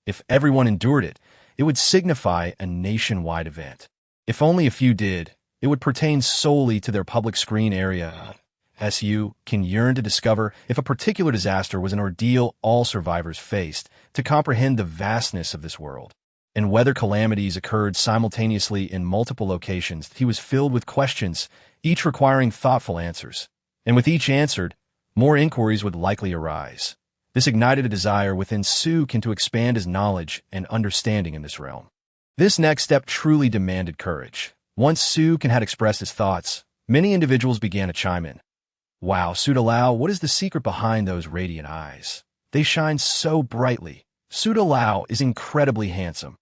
If everyone endured it, it would signify a nationwide event. If only a few did, it would pertain solely to their public screen area. SU can yearn to discover if a particular disaster was an ordeal all survivors faced, to comprehend the vastness of this world. And whether calamities occurred simultaneously in multiple locations, he was filled with questions, each requiring thoughtful answers. And with each answered, more inquiries would likely arise. This ignited a desire within Sukin to expand his knowledge and understanding in this realm. This next step truly demanded courage. Once Sukin had expressed his thoughts, many individuals began to chime in. Wow, ocean.The, what is the secret behind those radiant eyes? They shine so brightly. ocean.The is incredibly handsome.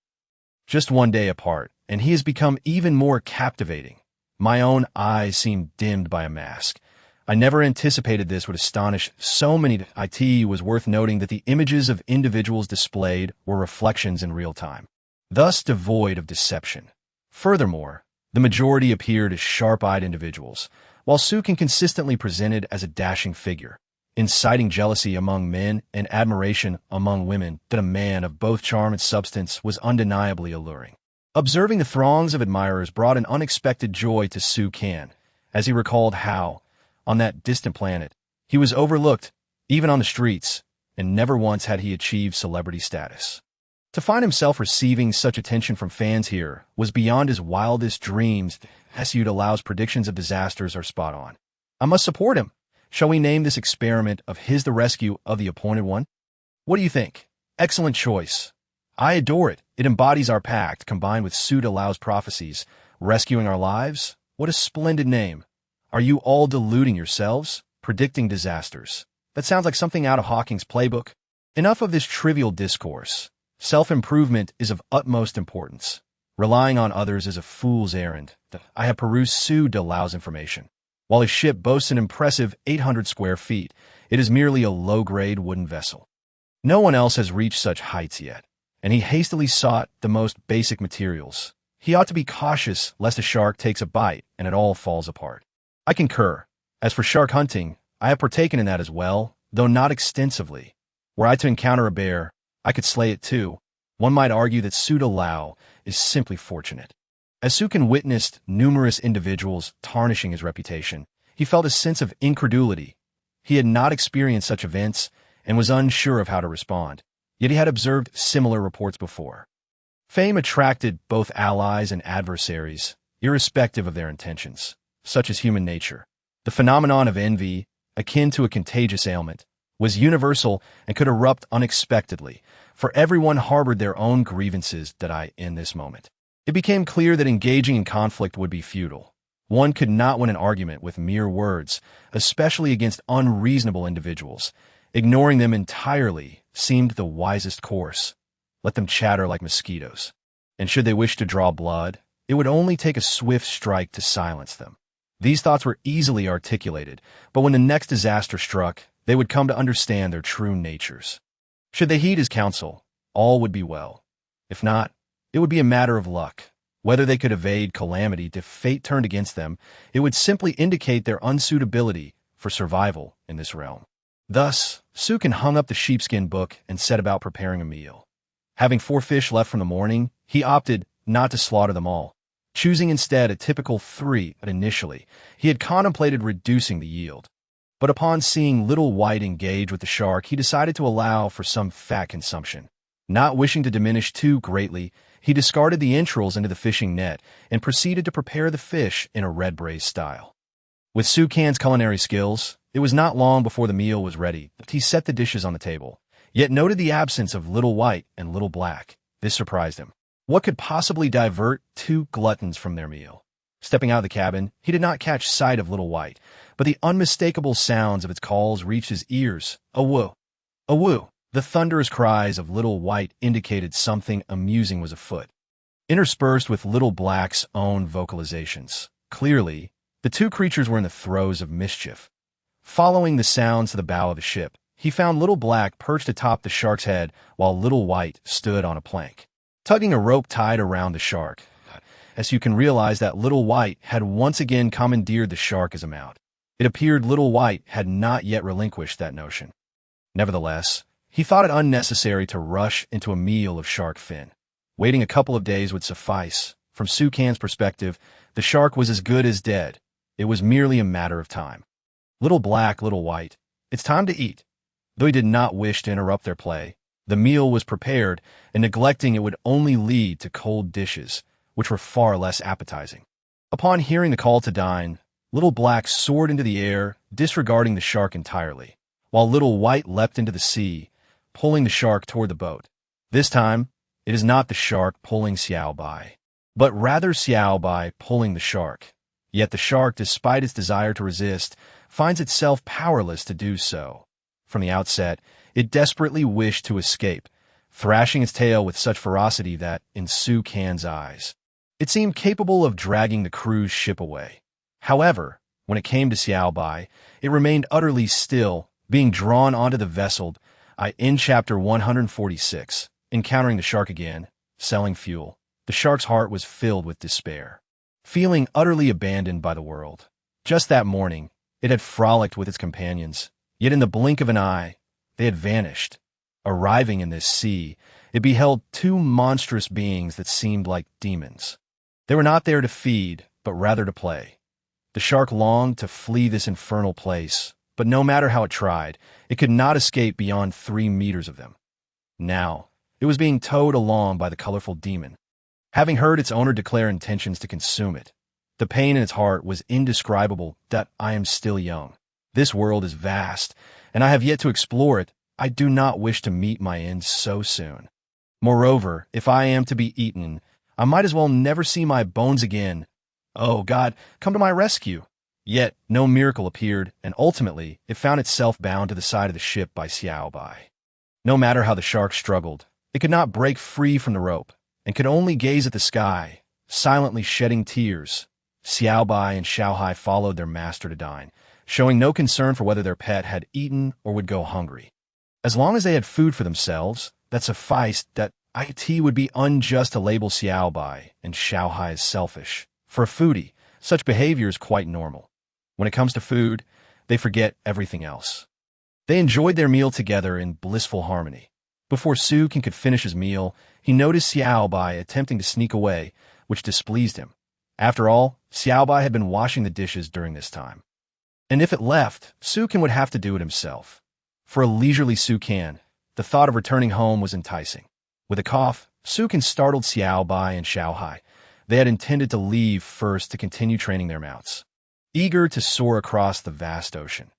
Just one day apart, and he has become even more captivating. My own eyes seem dimmed by a mask. I never anticipated this would astonish so many. It was worth noting that the images of individuals displayed were reflections in real time, thus devoid of deception. Furthermore, the majority appeared as sharp-eyed individuals, while Sukin consistently presented as a dashing figure, inciting jealousy among men and admiration among women. That a man of both charm and substance was undeniably alluring. Observing the throngs of admirers brought an unexpected joy to Su Kan, as he recalled how, on that distant planet, he was overlooked, even on the streets, and never once had he achieved celebrity status. To find himself receiving such attention from fans here was beyond his wildest dreams. Suit allows predictions of disasters are spot on. I must support him. Shall we name this experiment of his the rescue of the appointed one? What do you think? Excellent choice. I adore it. It embodies our pact, combined with Suit allows prophecies, rescuing our lives. What a splendid name. Are you all deluding yourselves? Predicting disasters. That sounds like something out of Hawking's playbook. Enough of this trivial discourse. Self-improvement is of utmost importance. Relying on others is a fool's errand. I have perused Su Lao's information. While his ship boasts an impressive 800 square feet, it is merely a low-grade wooden vessel. No one else has reached such heights yet, and he hastily sought the most basic materials. He ought to be cautious lest a shark takes a bite and it all falls apart. I concur. As for shark hunting, I have partaken in that as well, though not extensively. Were I to encounter a bear, I could slay it too. One might argue that Su Lao is simply fortunate. As Sukin witnessed numerous individuals tarnishing his reputation, he felt a sense of incredulity. He had not experienced such events and was unsure of how to respond, yet he had observed similar reports before. Fame attracted both allies and adversaries, irrespective of their intentions, such as human nature. The phenomenon of envy, akin to a contagious ailment, was universal and could erupt unexpectedly, for everyone harbored their own grievances. In this moment, it became clear that engaging in conflict would be futile. One could not win an argument with mere words, especially against unreasonable individuals. Ignoring them entirely seemed the wisest course. Let them chatter like mosquitoes. And should they wish to draw blood, it would only take a swift strike to silence them. These thoughts were easily articulated, but when the next disaster struck, they would come to understand their true natures. Should they heed his counsel, all would be well. If not, it would be a matter of luck. Whether they could evade calamity if fate turned against them, it would simply indicate their unsuitability for survival in this realm. Thus, Sukin hung up the sheepskin book and set about preparing a meal. Having 4 fish left from the morning, he opted not to slaughter them all, choosing instead a typical 3. Initially, he had contemplated reducing the yield. But upon seeing Little White engage with the shark, he decided to allow for some fat consumption. Not wishing to diminish too greatly, he discarded the entrails into the fishing net and proceeded to prepare the fish in a red braised style. With Su Kan's culinary skills, it was not long before the meal was ready. He set the dishes on the table, yet noted the absence of Little White and Little Black. This surprised him. What could possibly divert 2 gluttons from their meal? Stepping out of the cabin, he did not catch sight of Little White, but the unmistakable sounds of its calls reached his ears. Awoo! Awoo! The thunderous cries of Little White indicated something amusing was afoot, interspersed with Little Black's own vocalizations. Clearly, the 2 creatures were in the throes of mischief. Following the sounds to the bow of the ship, he found Little Black perched atop the shark's head while Little White stood on a plank, tugging a rope tied around the shark. As you can realize that Little White had once again commandeered the shark as a mount. It appeared Little White had not yet relinquished that notion. Nevertheless, he thought it unnecessary to rush into a meal of shark fin. Waiting a couple of days would suffice. From Su Kan's perspective, the shark was as good as dead. It was merely a matter of time. Little Black, Little White, it's time to eat. Though he did not wish to interrupt their play, the meal was prepared, and neglecting it would only lead to cold dishes, which were far less appetizing. Upon hearing the call to dine, Little Black soared into the air, disregarding the shark entirely, while Little White leapt into the sea, pulling the shark toward the boat. This time, it is not the shark pulling Xiao Bai, but rather Xiao Bai pulling the shark. Yet the shark, despite its desire to resist, finds itself powerless to do so. From the outset, it desperately wished to escape, thrashing its tail with such ferocity that, in Su Kan's eyes, it seemed capable of dragging the crew's ship away. However, When it came to Xiao Bai, it remained utterly still, being drawn onto the vessel. In Chapter 146, encountering the shark again, selling fuel, the shark's heart was filled with despair. Feeling utterly abandoned by the world. Just that morning, it had frolicked with its companions, yet in the blink of an eye, they had vanished. Arriving in this sea, it beheld two monstrous beings that seemed like demons. They were not there to feed, but rather to play. The shark longed to flee this infernal place, but no matter how it tried, it could not escape beyond 3 meters of them. Now, it was being towed along by the colorful demon. Having heard its owner declare intentions to consume it, the pain in its heart was indescribable. That I am still young. This world is vast, and I have yet to explore it. I do not wish to meet my end so soon. Moreover, if I am to be eaten, I might as well never see my bones again. Oh, God, come to my rescue. Yet, no miracle appeared, and ultimately, it found itself bound to the side of the ship by Xiao Bai. No matter how the shark struggled, it could not break free from the rope, and could only gaze at the sky, silently shedding tears. Xiao Bai and Xiao Hai followed their master to dine, showing no concern for whether their pet had eaten or would go hungry. As long as they had food for themselves, that sufficed. That it would be unjust to label Xiao Bai and Xiao Hai as selfish. For a foodie, such behavior is quite normal. When it comes to food, they forget everything else. They enjoyed their meal together in blissful harmony. Before Su Ken could finish his meal, he noticed Xiao Bai attempting to sneak away, which displeased him. After all, Xiao Bai had been washing the dishes during this time. And if it left, Su Ken would have to do it himself. For a leisurely Su Ken, the thought of returning home was enticing. With a cough, Su Ken startled Xiao Bai and Xiao Hai. They had intended to leave first to continue training their mounts, eager to soar across the vast ocean.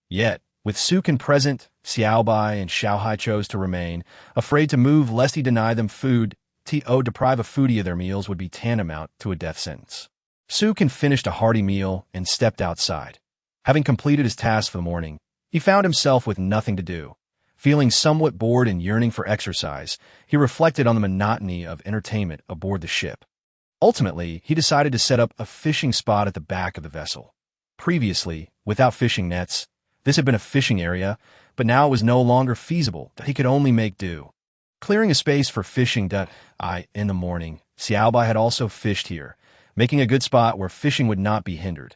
Yet, with Su Ken present, Xiao Bai and Xiao Hai chose to remain, afraid to move lest he deny them food. To deprive a foodie of their meals would be tantamount to a death sentence. Su Ken finished a hearty meal and stepped outside. Having completed his task for the morning, he found himself with nothing to do. Feeling somewhat bored and yearning for exercise, he reflected on the monotony of entertainment aboard the ship. Ultimately, he decided to set up a fishing spot at the back of the vessel. Previously, without fishing nets, this had been a fishing area, but now it was no longer feasible. He could only make do. Clearing a space for fishing. In the morning, Xiao Bai had also fished here, making a good spot where fishing would not be hindered.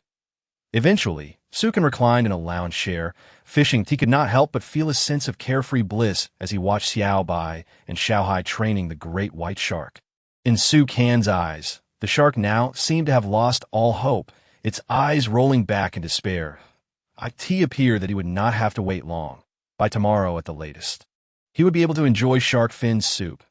Eventually, Su Ken reclined in a lounge chair, fishing. He could not help but feel a sense of carefree bliss as he watched Xiao Bai and Xiao Hai training the great white shark. In Su Ken's eyes, the shark now seemed to have lost all hope, its eyes rolling back in despair. It appeared that he would not have to wait long. By tomorrow at the latest, he would be able to enjoy shark fin soup.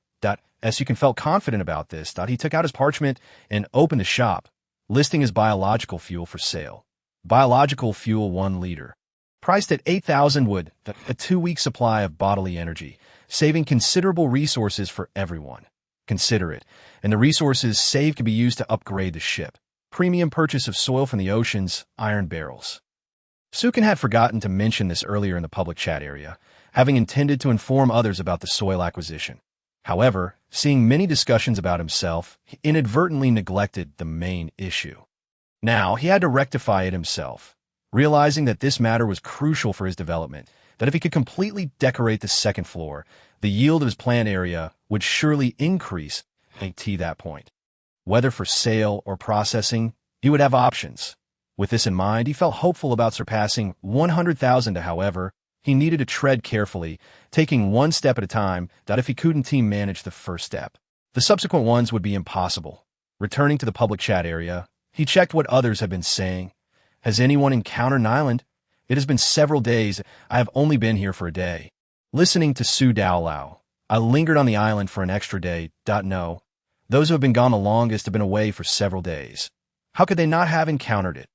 As Su Ken felt confident about this, he took out his parchment and opened the shop, listing his biological fuel for sale. Biological fuel 1 liter. Priced at 8,000 wood, a 2-week supply of bodily energy, saving considerable resources for everyone. Consider it, and the resources saved can be used to upgrade the ship. Premium purchase of soil from the oceans, iron barrels. Su Ken had forgotten to mention this earlier in the public chat area, having intended to inform others about the soil acquisition. However, seeing many discussions about himself, he inadvertently neglected the main issue. Now, he had to rectify it himself, realizing that this matter was crucial for his development, that if he could completely decorate the second floor, the yield of his plant area would surely increase at that point. Whether for sale or processing, he would have options. With this in mind, he felt hopeful about surpassing 100,000. However, he needed to tread carefully, taking one step at a time. If he couldn't manage the first step, the subsequent ones would be impossible. Returning to the public chat area, he checked what others had been saying. Has anyone encountered an island? It has been several days. I have only been here for a day. Listening to Su Dao Lao, I lingered on the island for an extra day. No. Those who have been gone the longest have been away for several days. How could they not have encountered it?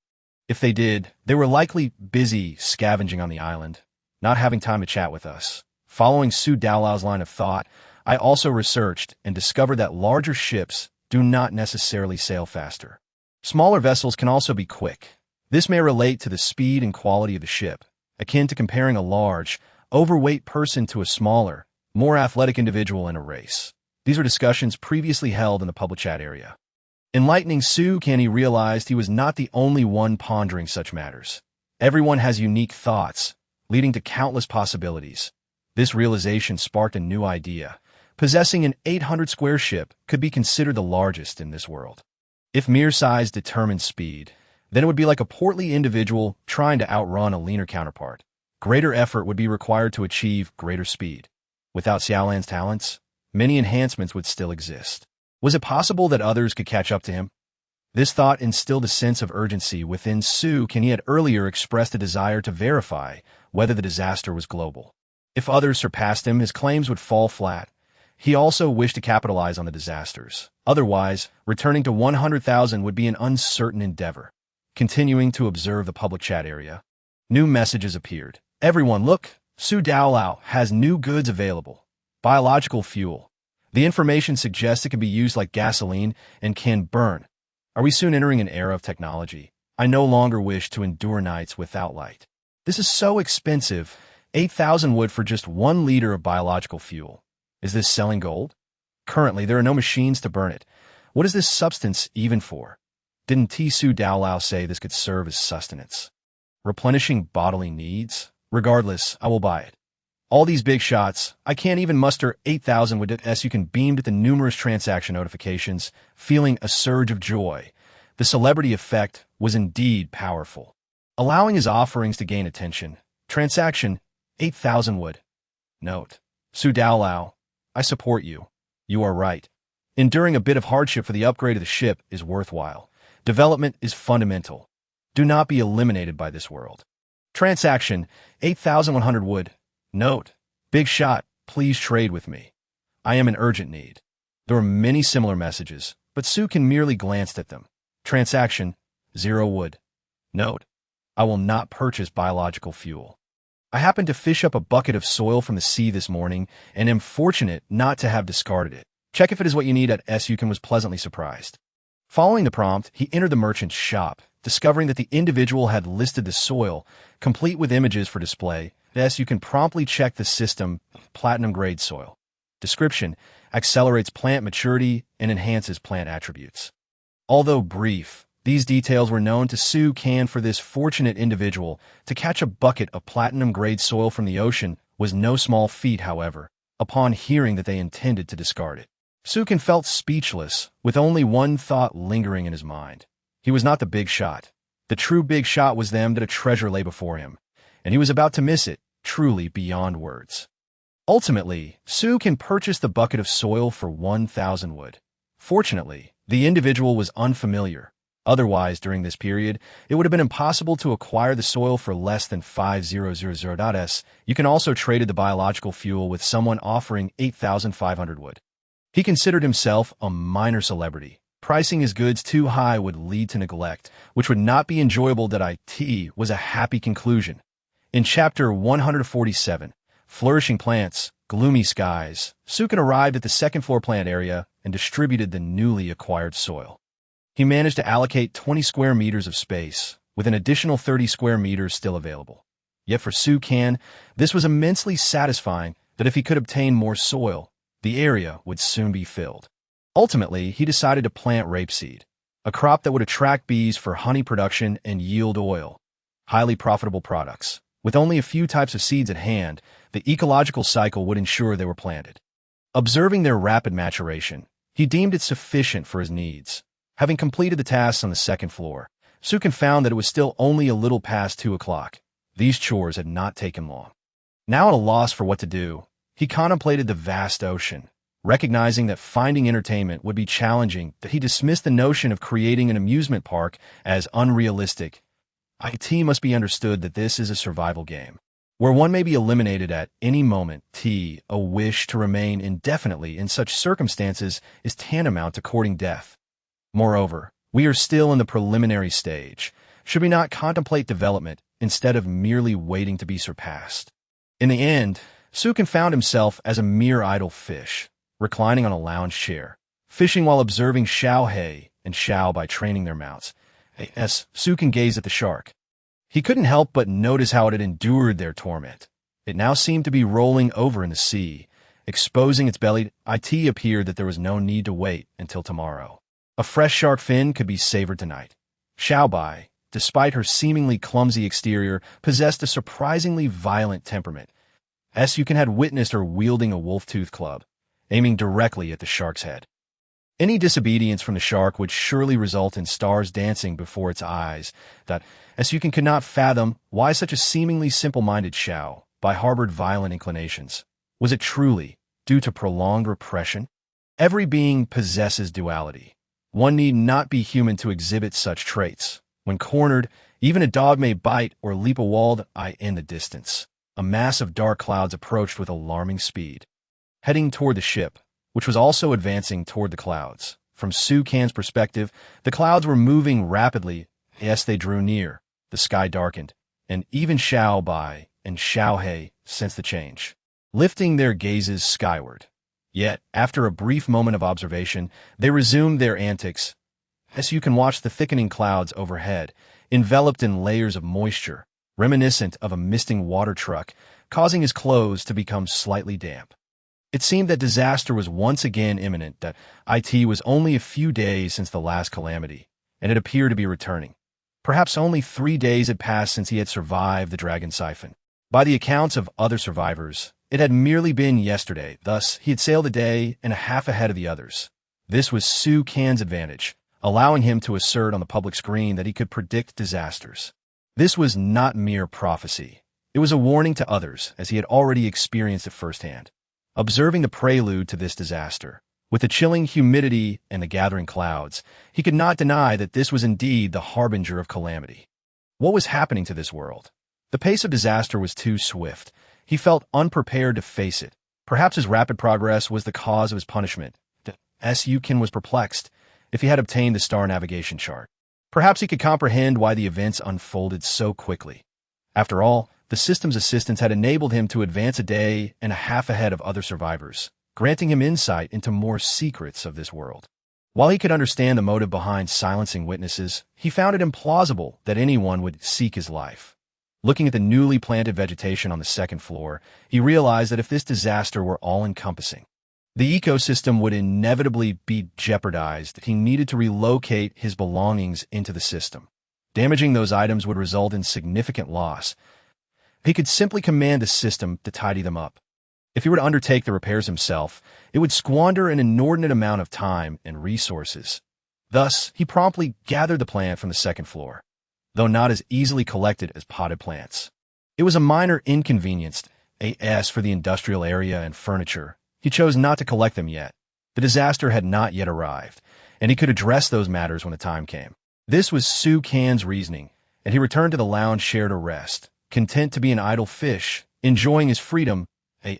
If they did, they were likely busy scavenging on the island, not having time to chat with us. Following Su Dao Lao's line of thought, I also researched and discovered that larger ships do not necessarily sail faster. Smaller vessels can also be quick. This may relate to the speed and quality of the ship, akin to comparing a large, overweight person to a smaller, more athletic individual in a race. These are discussions previously held in the public chat area. Enlightening Su Can, he realized he was not the only one pondering such matters. Everyone has unique thoughts, leading to countless possibilities. This realization sparked a new idea. Possessing an 800-square ship could be considered the largest in this world. If mere size determined speed, then it would be like a portly individual trying to outrun a leaner counterpart. Greater effort would be required to achieve greater speed. Without Xiaolan's talents, many enhancements would still exist. Was it possible that others could catch up to him? This thought instilled a sense of urgency within Su Can. He had earlier expressed a desire to verify whether the disaster was global. If others surpassed him, his claims would fall flat. He also wished to capitalize on the disasters. Otherwise, returning to 100,000 would be an uncertain endeavor. Continuing to observe the public chat area, new messages appeared. Everyone, look! Su Daolao has new goods available. Biological fuel. The information suggests it can be used like gasoline and can burn. Are we soon entering an era of technology? I no longer wish to endure nights without light. This is so expensive. 8,000 wood for just 1 liter of biological fuel. Is this selling gold? Currently, there are no machines to burn it. What is this substance even for? Didn't Su Daolao say this could serve as sustenance? Replenishing bodily needs? Regardless, I will buy it. All these big shots, I can't even muster 8,000 wood. You can beamed at the numerous transaction notifications, feeling a surge of joy. The celebrity effect was indeed powerful. Allowing his offerings to gain attention. Transaction, 8,000 wood. Note, Su Daolao, I support you. You are right. Enduring a bit of hardship for the upgrade of the ship is worthwhile. Development is fundamental. Do not be eliminated by this world. Transaction, 8,100 wood. Note, big shot, please trade with me. I am in urgent need. There were many similar messages, but Su Can merely glanced at them. Transaction, 0 wood. Note, I will not purchase biological fuel. I happened to fish up a bucket of soil from the sea this morning and am fortunate not to have discarded it. Check if it is what you need at Su Can was pleasantly surprised. Following the prompt, he entered the merchant's shop, discovering that the individual had listed the soil, complete with images for display. You can promptly check the system, platinum-grade soil. Description, accelerates plant maturity and enhances plant attributes. Although brief, these details were known to Su Can. For this fortunate individual to catch a bucket of platinum-grade soil from the ocean was no small feat, however, upon hearing that they intended to discard it. Su Can felt speechless, with only one thought lingering in his mind. He was not the big shot. The true big shot was them that a treasure lay before him, and he was about to miss it. Truly beyond words. Ultimately, Su Can purchase the bucket of soil for 1,000 wood. Fortunately, the individual was unfamiliar. Otherwise, during this period, it would have been impossible to acquire the soil for less than 5,000. You can also trade the biological fuel with someone offering 8,500 wood. He considered himself a minor celebrity. Pricing his goods too high would lead to neglect, which would not be enjoyable. It was a happy conclusion. In Chapter 147, Flourishing Plants, Gloomy Skies, Su Can arrived at the second-floor plant area and distributed the newly acquired soil. He managed to allocate 20 square meters of space, with an additional 30 square meters still available. Yet for Su Can, this was immensely satisfying that if he could obtain more soil, the area would soon be filled. Ultimately, he decided to plant rapeseed, a crop that would attract bees for honey production and yield oil. Highly profitable products. With only a few types of seeds at hand, the ecological cycle would ensure they were planted. Observing their rapid maturation, he deemed it sufficient for his needs. Having completed the tasks on the second floor, Su Can found that it was still only a little past 2 o'clock. These chores had not taken long. Now at a loss for what to do, he contemplated the vast ocean. Recognizing that finding entertainment would be challenging, that he dismissed the notion of creating an amusement park as unrealistic. It must be understood that this is a survival game, where one may be eliminated at any moment. A wish to remain indefinitely in such circumstances is tantamount to courting death. Moreover, we are still in the preliminary stage. Should we not contemplate development instead of merely waiting to be surpassed? In the end, Su Can found himself as a mere idle fish, reclining on a lounge chair, fishing while observing Xiao He and Xiao by training their mounts. Su Can gazed at the shark. He couldn't help but notice how it had endured their torment. It now seemed to be rolling over in the sea, exposing its belly. It appeared that there was no need to wait until tomorrow. A fresh shark fin could be savored tonight. Xiaobai, despite her seemingly clumsy exterior, possessed a surprisingly violent temperament. Yukan had witnessed her wielding a wolf-tooth club, aiming directly at the shark's head. Any disobedience from the shark would surely result in stars dancing before its eyes. Yukan could not fathom why such a seemingly simple-minded Xiaobai harbored violent inclinations. Was it truly due to prolonged repression? Every being possesses duality. One need not be human to exhibit such traits. When cornered, even a dog may bite or leap a walled eye in the distance. A mass of dark clouds approached with alarming speed. Heading toward the ship, which was also advancing toward the clouds. From Su Kan's perspective, the clouds were moving rapidly. As they drew near, the sky darkened, and even Xiaobai and Xiaohei sensed the change, lifting their gazes skyward. Yet, after a brief moment of observation, they resumed their antics. As you can watch the thickening clouds overhead, enveloped in layers of moisture, reminiscent of a misting water truck, causing his clothes to become slightly damp. It seemed that disaster was once again imminent, that it was only a few days since the last calamity, and it appeared to be returning. Perhaps only 3 days had passed since he had survived the dragon siphon. By the accounts of other survivors, it had merely been yesterday, thus he had sailed a day and a half ahead of the others. This was Su Kan's advantage, allowing him to assert on the public screen that he could predict disasters. This was not mere prophecy. It was a warning to others, as he had already experienced it firsthand. Observing the prelude to this disaster, with the chilling humidity and the gathering clouds, he could not deny that this was indeed the harbinger of calamity. What was happening to this world? The pace of disaster was too swift. He felt unprepared to face it. Perhaps his rapid progress was the cause of his punishment. Yukin was perplexed. If he had obtained the star navigation chart, perhaps he could comprehend why the events unfolded so quickly. After all, the system's assistance had enabled him to advance a day and a half ahead of other survivors, granting him insight into more secrets of this world. While he could understand the motive behind silencing witnesses, he found it implausible that anyone would seek his life. Looking at the newly planted vegetation on the second floor, he realized that if this disaster were all-encompassing, the ecosystem would inevitably be jeopardized. He needed to relocate his belongings into the system. Damaging those items would result in significant loss. He could simply command the system to tidy them up. If he were to undertake the repairs himself, it would squander an inordinate amount of time and resources. Thus, he promptly gathered the plant from the second floor, though not as easily collected as potted plants. It was a minor inconvenience, for the industrial area and furniture. He chose not to collect them yet. The disaster had not yet arrived, and he could address those matters when the time came. This was Su Kan's reasoning, and he returned to the lounge chair to rest, content to be an idle fish, enjoying his freedom.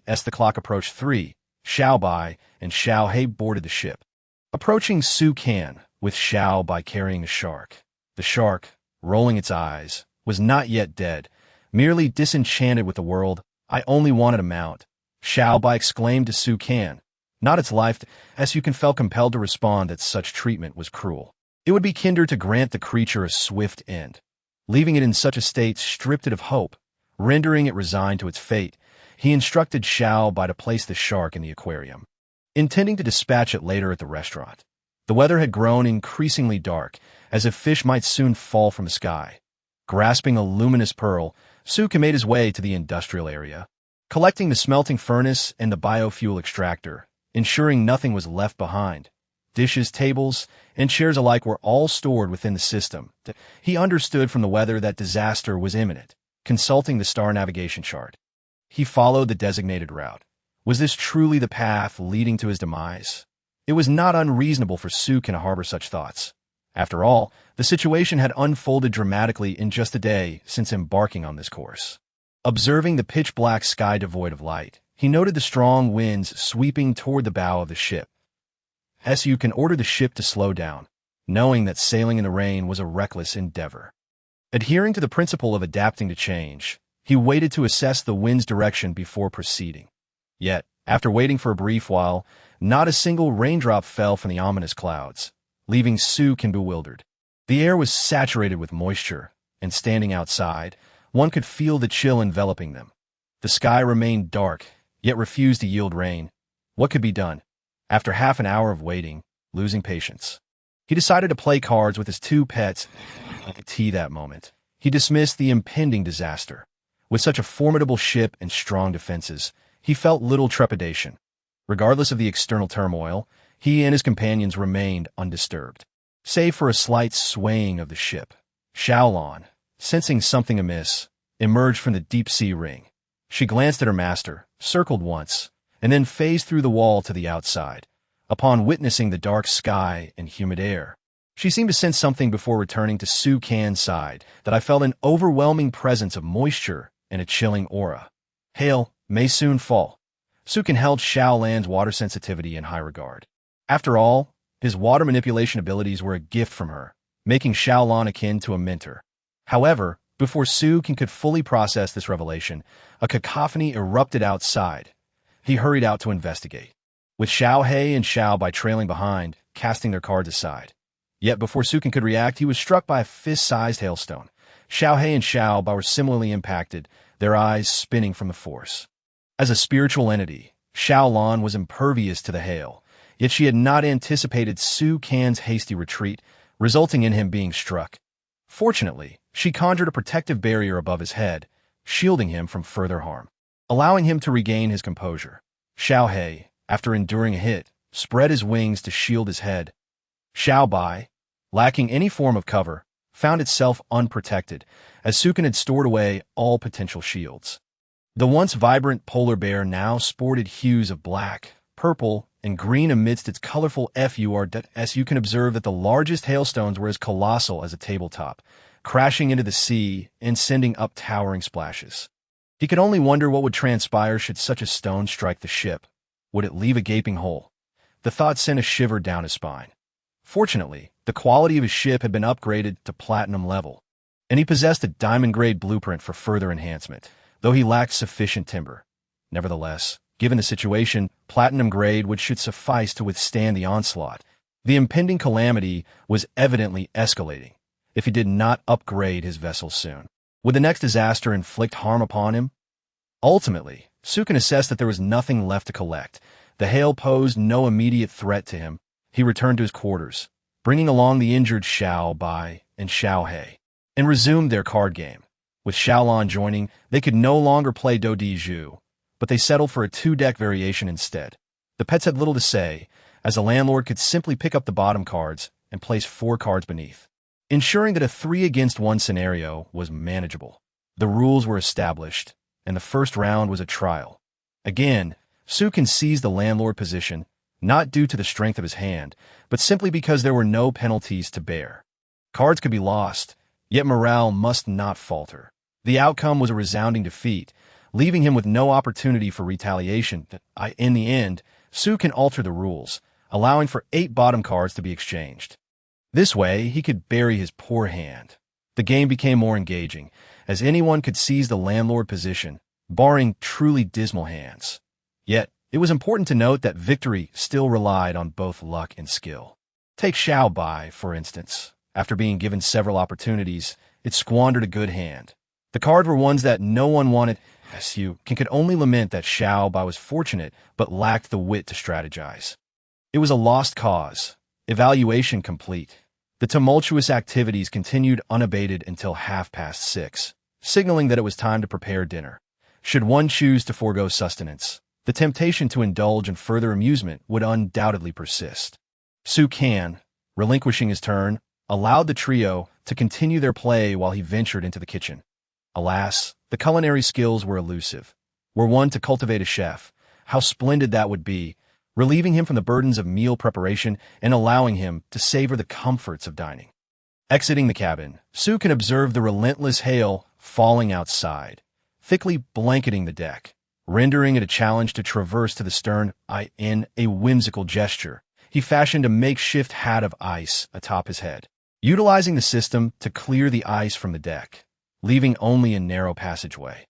As the clock approached 3, Xiaobai and Xiaohei boarded the ship. Approaching Su Kan, with Xiaobai carrying the shark. The shark, rolling its eyes, was not yet dead, merely disenchanted with the world. "I only wanted a mount," Xiaobai exclaimed to Su Kan. "Not its life." Yukan felt compelled to respond that such treatment was cruel. It would be kinder to grant the creature a swift end. Leaving it in such a state stripped it of hope, rendering it resigned to its fate. He instructed Xiaobai to place the shark in the aquarium, intending to dispatch it later at the restaurant. The weather had grown increasingly dark, as if fish might soon fall from the sky. Grasping a luminous pearl, Su Kan made his way to the industrial area, collecting the smelting furnace and the biofuel extractor, ensuring nothing was left behind. Dishes, tables, and chairs alike were all stored within the system. He understood from the weather that disaster was imminent. Consulting the star navigation chart, he followed the designated route. Was this truly the path leading to his demise? It was not unreasonable for Su Kan to harbor such thoughts. After all, the situation had unfolded dramatically in just a day since embarking on this course. Observing the pitch-black sky devoid of light, he noted the strong winds sweeping toward the bow of the ship. Su Kan ordered the ship to slow down, knowing that sailing in the rain was a reckless endeavor. Adhering to the principle of adapting to change, he waited to assess the wind's direction before proceeding. Yet, after waiting for a brief while, not a single raindrop fell from the ominous clouds, leaving Su Kan bewildered. The air was saturated with moisture, and standing outside, one could feel the chill enveloping them. The sky remained dark, yet refused to yield rain. What could be done? After half an hour of waiting, losing patience, He decided to play cards with his two pets at the tea that moment. He dismissed the impending disaster. With such a formidable ship and strong defenses, he felt little trepidation. Regardless of the external turmoil, he and his companions remained undisturbed. Save for a slight swaying of the ship, Xiaolan, sensing something amiss, emerged from the deep-sea ring. She glanced at her master, circled once, and then phased through the wall to the outside. Upon witnessing the dark sky and humid air, she seemed to sense something before returning to Su Can's side, that I felt an overwhelming presence of moisture and a chilling aura. Hail may soon fall. Su Can held Xiaolan's water sensitivity in high regard. After all, his water manipulation abilities were a gift from her, making Xiaolan akin to a mentor. However, before Su Can could fully process this revelation, a cacophony erupted outside. He hurried out to investigate, with Xiao He and Xiao Bai trailing behind, casting their cards aside. Yet before Su Can could react, he was struck by a fist-sized hailstone. Xiao He and Xiao Bai were similarly impacted, their eyes spinning from the force. As a spiritual entity, Xiaolan was impervious to the hail, yet she had not anticipated Su Can's hasty retreat, resulting in him being struck. Fortunately, she conjured a protective barrier above his head, shielding him from further harm, allowing him to regain his composure. Xiao He, after enduring a hit, spread his wings to shield his head. Xiao Bai, lacking any form of cover, found itself unprotected, as Su Can had stored away all potential shields. The once vibrant polar bear now sported hues of black, purple, and green amidst its colorful furs. You can observe that the largest hailstones were as colossal as a tabletop, crashing into the sea and sending up towering splashes. He could only wonder what would transpire should such a stone strike the ship. Would it leave a gaping hole? The thought sent a shiver down his spine. Fortunately, the quality of his ship had been upgraded to platinum level, and he possessed a diamond-grade blueprint for further enhancement, though he lacked sufficient timber. Nevertheless, given the situation, platinum grade should suffice to withstand the onslaught. The impending calamity was evidently escalating. If he did not upgrade his vessel soon, would the next disaster inflict harm upon him? Ultimately, Su Can assessed that there was nothing left to collect. The hail posed no immediate threat to him. He returned to his quarters, bringing along the injured Xiao Bai and Xiao He, and resumed their card game. With Xiaolan joining, they could no longer play Do Di Zhu, but they settled for a two-deck variation instead. The pets had little to say, as the landlord could simply pick up the bottom cards and place 4 cards beneath, ensuring that a 3-against-1 scenario was manageable. The rules were established, and the first round was a trial. Again, Su Can seized the landlord position, not due to the strength of his hand, but simply because there were no penalties to bear. Cards could be lost, yet morale must not falter. The outcome was a resounding defeat, leaving him with no opportunity for retaliation. In the end, Su Can altered the rules, allowing for 8 bottom cards to be exchanged. This way, he could bury his poor hand. The game became more engaging, as anyone could seize the landlord position, barring truly dismal hands. Yet, it was important to note that victory still relied on both luck and skill. Take Xiao Bai, for instance. After being given several opportunities, it squandered a good hand. The cards were ones that no one wanted. You could only lament that Xiao Bai was fortunate but lacked the wit to strategize. It was a lost cause. Evaluation complete. The tumultuous activities continued unabated until 6:30, signaling that it was time to prepare dinner. Should one choose to forego sustenance, the temptation to indulge in further amusement would undoubtedly persist. Su Can, relinquishing his turn, allowed the trio to continue their play while he ventured into the kitchen. Alas, the culinary skills were elusive. Were one to cultivate a chef, how splendid that would be, relieving him from the burdens of meal preparation and allowing him to savor the comforts of dining. Exiting the cabin, Su Can observe the relentless hail falling outside, thickly blanketing the deck, rendering it a challenge to traverse to the stern. In a whimsical gesture, he fashioned a makeshift hat of ice atop his head, utilizing the system to clear the ice from the deck, leaving only a narrow passageway.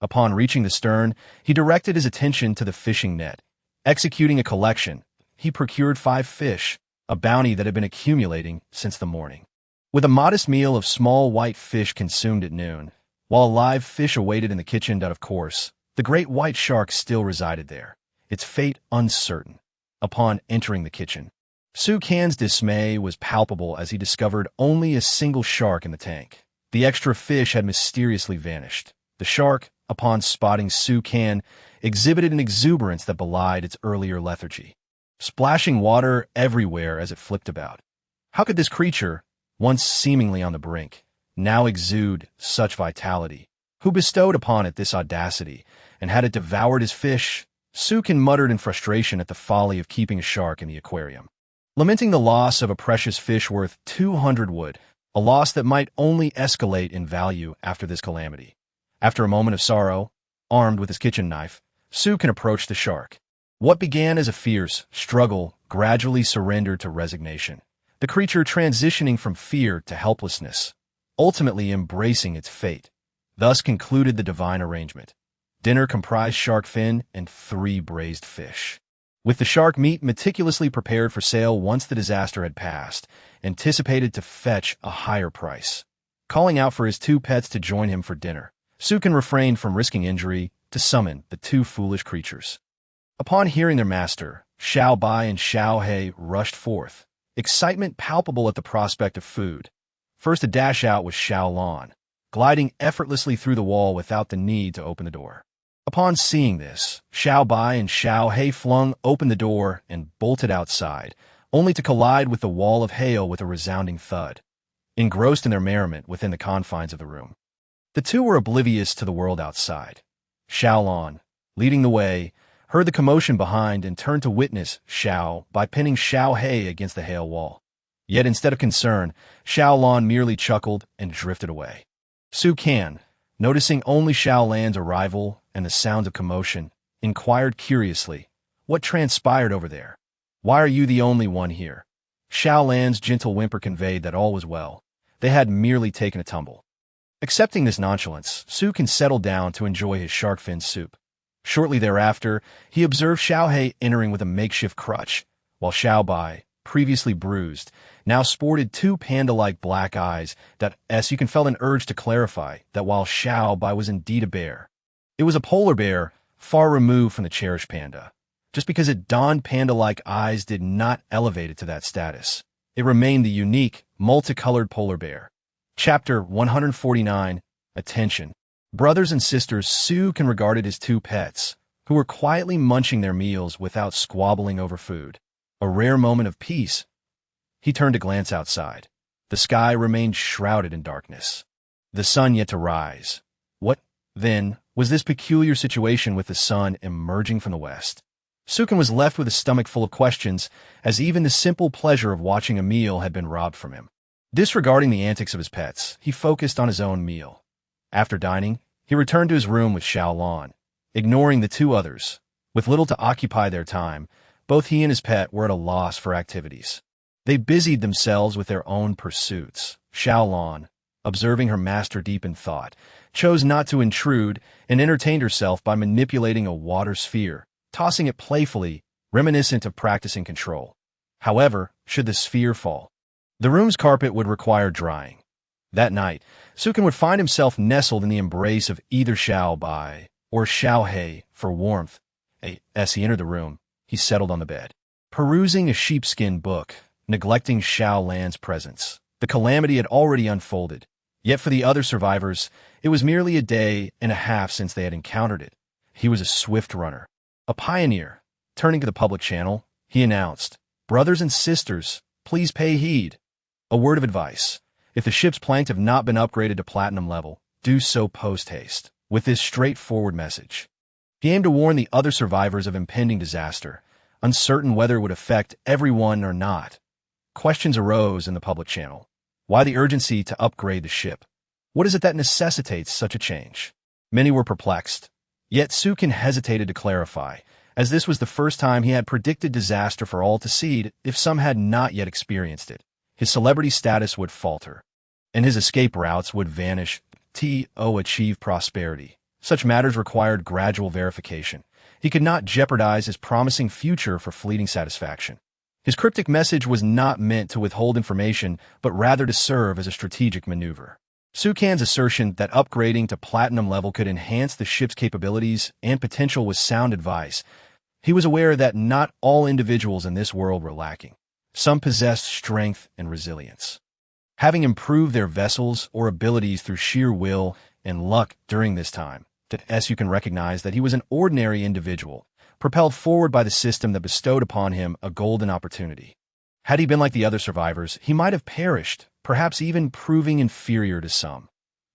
Upon reaching the stern, he directed his attention to the fishing net. Executing a collection, he procured 5 fish, a bounty that had been accumulating since the morning. With a modest meal of small white fish consumed at noon, while a live fish awaited in the kitchen, of course, the great white shark still resided there, its fate uncertain. Upon entering the kitchen, Su Can's dismay was palpable as he discovered only a single shark in the tank. The extra fish had mysteriously vanished. The shark, upon spotting Su Can, exhibited an exuberance that belied its earlier lethargy, splashing water everywhere as it flipped about. How could this creature, once seemingly on the brink, now exude such vitality? Who bestowed upon it this audacity, and had it devoured his fish? Su Can muttered in frustration at the folly of keeping a shark in the aquarium, lamenting the loss of a precious fish worth 200 wood, a loss that might only escalate in value after this calamity. After a moment of sorrow, armed with his kitchen knife, Su Can approached the shark. What began as a fierce struggle gradually surrendered to resignation, the creature transitioning from fear to helplessness, ultimately embracing its fate. Thus concluded the divine arrangement. Dinner comprised shark fin and 3 braised fish, with the shark meat meticulously prepared for sale once the disaster had passed, anticipated to fetch a higher price. Calling out for his 2 pets to join him for dinner, Su Can refrained from risking injury to summon the 2 foolish creatures. Upon hearing their master, Xiao Bai and Xiao He rushed forth, excitement palpable at the prospect of food. First to dash out was Xiao Lan, gliding effortlessly through the wall without the need to open the door. Upon seeing this, Xiao Bai and Xiao He flung open the door and bolted outside, only to collide with the wall of hail with a resounding thud, engrossed in their merriment within the confines of the room. The 2 were oblivious to the world outside. Xiao Lan, leading the way, heard the commotion behind and turned to witness Xiao by pinning Xiao He against the hail wall. Yet instead of concern, Xiao Lan merely chuckled and drifted away. Su Can, noticing only Xiao Lan's arrival and the sounds of commotion, inquired curiously, "What transpired over there? Why are you the only one here?" Xiao Lan's gentle whimper conveyed that all was well. They had merely taken a tumble. Accepting this nonchalance, Su Can settled down to enjoy his shark fin soup. Shortly thereafter, he observed Xiao He entering with a makeshift crutch, while Xiao Bai, previously bruised, now sported 2 panda-like black eyes that, as you can felt an urge to clarify that while Xiao Bai was indeed a bear, it was a polar bear far removed from the cherished panda. Just because it donned panda-like eyes did not elevate it to that status. It remained the unique, multicolored polar bear. Chapter 149, Attention. Brothers and sisters, Su Can regarded his 2 pets, who were quietly munching their meals without squabbling over food. A rare moment of peace. He turned to glance outside. The sky remained shrouded in darkness, the sun yet to rise. What, then, was this peculiar situation with the sun emerging from the west? Su Can was left with a stomach full of questions, as even the simple pleasure of watching a meal had been robbed from him. Disregarding the antics of his pets, he focused on his own meal. After dining, he returned to his room with Xiao Lan, ignoring the 2 others. With little to occupy their time, both he and his pet were at a loss for activities. They busied themselves with their own pursuits. Xiao Lan, observing her master deep in thought, chose not to intrude and entertained herself by manipulating a water sphere, tossing it playfully, reminiscent of practicing control. However, should the sphere fall, the room's carpet would require drying. That night, Su Can would find himself nestled in the embrace of either Xiao Bai or Xiao He for warmth. As he entered the room, he settled on the bed, perusing a sheepskin book, neglecting Xiao Lan's presence. The calamity had already unfolded, yet for the other survivors, it was merely a day and a half since they had encountered it. He was a swift runner, a pioneer. Turning to the public channel, he announced, "Brothers and sisters, please pay heed. A word of advice. If the ship's planks have not been upgraded to platinum level, do so post-haste." With this straightforward message, he aimed to warn the other survivors of impending disaster, uncertain whether it would affect everyone or not. Questions arose in the public channel. Why the urgency to upgrade the ship? What is it that necessitates such a change? Many were perplexed, yet Su Can hesitated to clarify, as this was the first time he had predicted disaster for all to see if some had not yet experienced it. His celebrity status would falter, and his escape routes would vanish to achieve prosperity. Such matters required gradual verification. He could not jeopardize his promising future for fleeting satisfaction. His cryptic message was not meant to withhold information, but rather to serve as a strategic maneuver. Su Can's assertion that upgrading to platinum level could enhance the ship's capabilities and potential was sound advice. He was aware that not all individuals in this world were lacking. Some possessed strength and resilience, having improved their vessels or abilities through sheer will and luck during this time. You can recognize that he was an ordinary individual, propelled forward by the system that bestowed upon him a golden opportunity. Had he been like the other survivors, he might have perished, perhaps even proving inferior to some.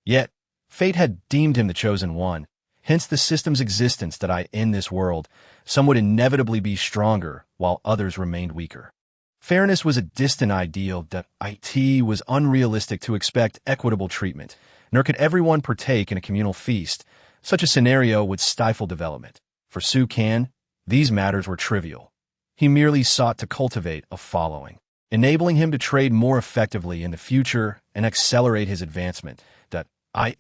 Yet, fate had deemed him the chosen one, hence the system's existence that in this world, some would inevitably be stronger, while others remained weaker. Fairness was a distant ideal that was unrealistic to expect equitable treatment, nor could everyone partake in a communal feast. Such a scenario would stifle development. For Su Kan, these matters were trivial. He merely sought to cultivate a following, enabling him to trade more effectively in the future and accelerate his advancement.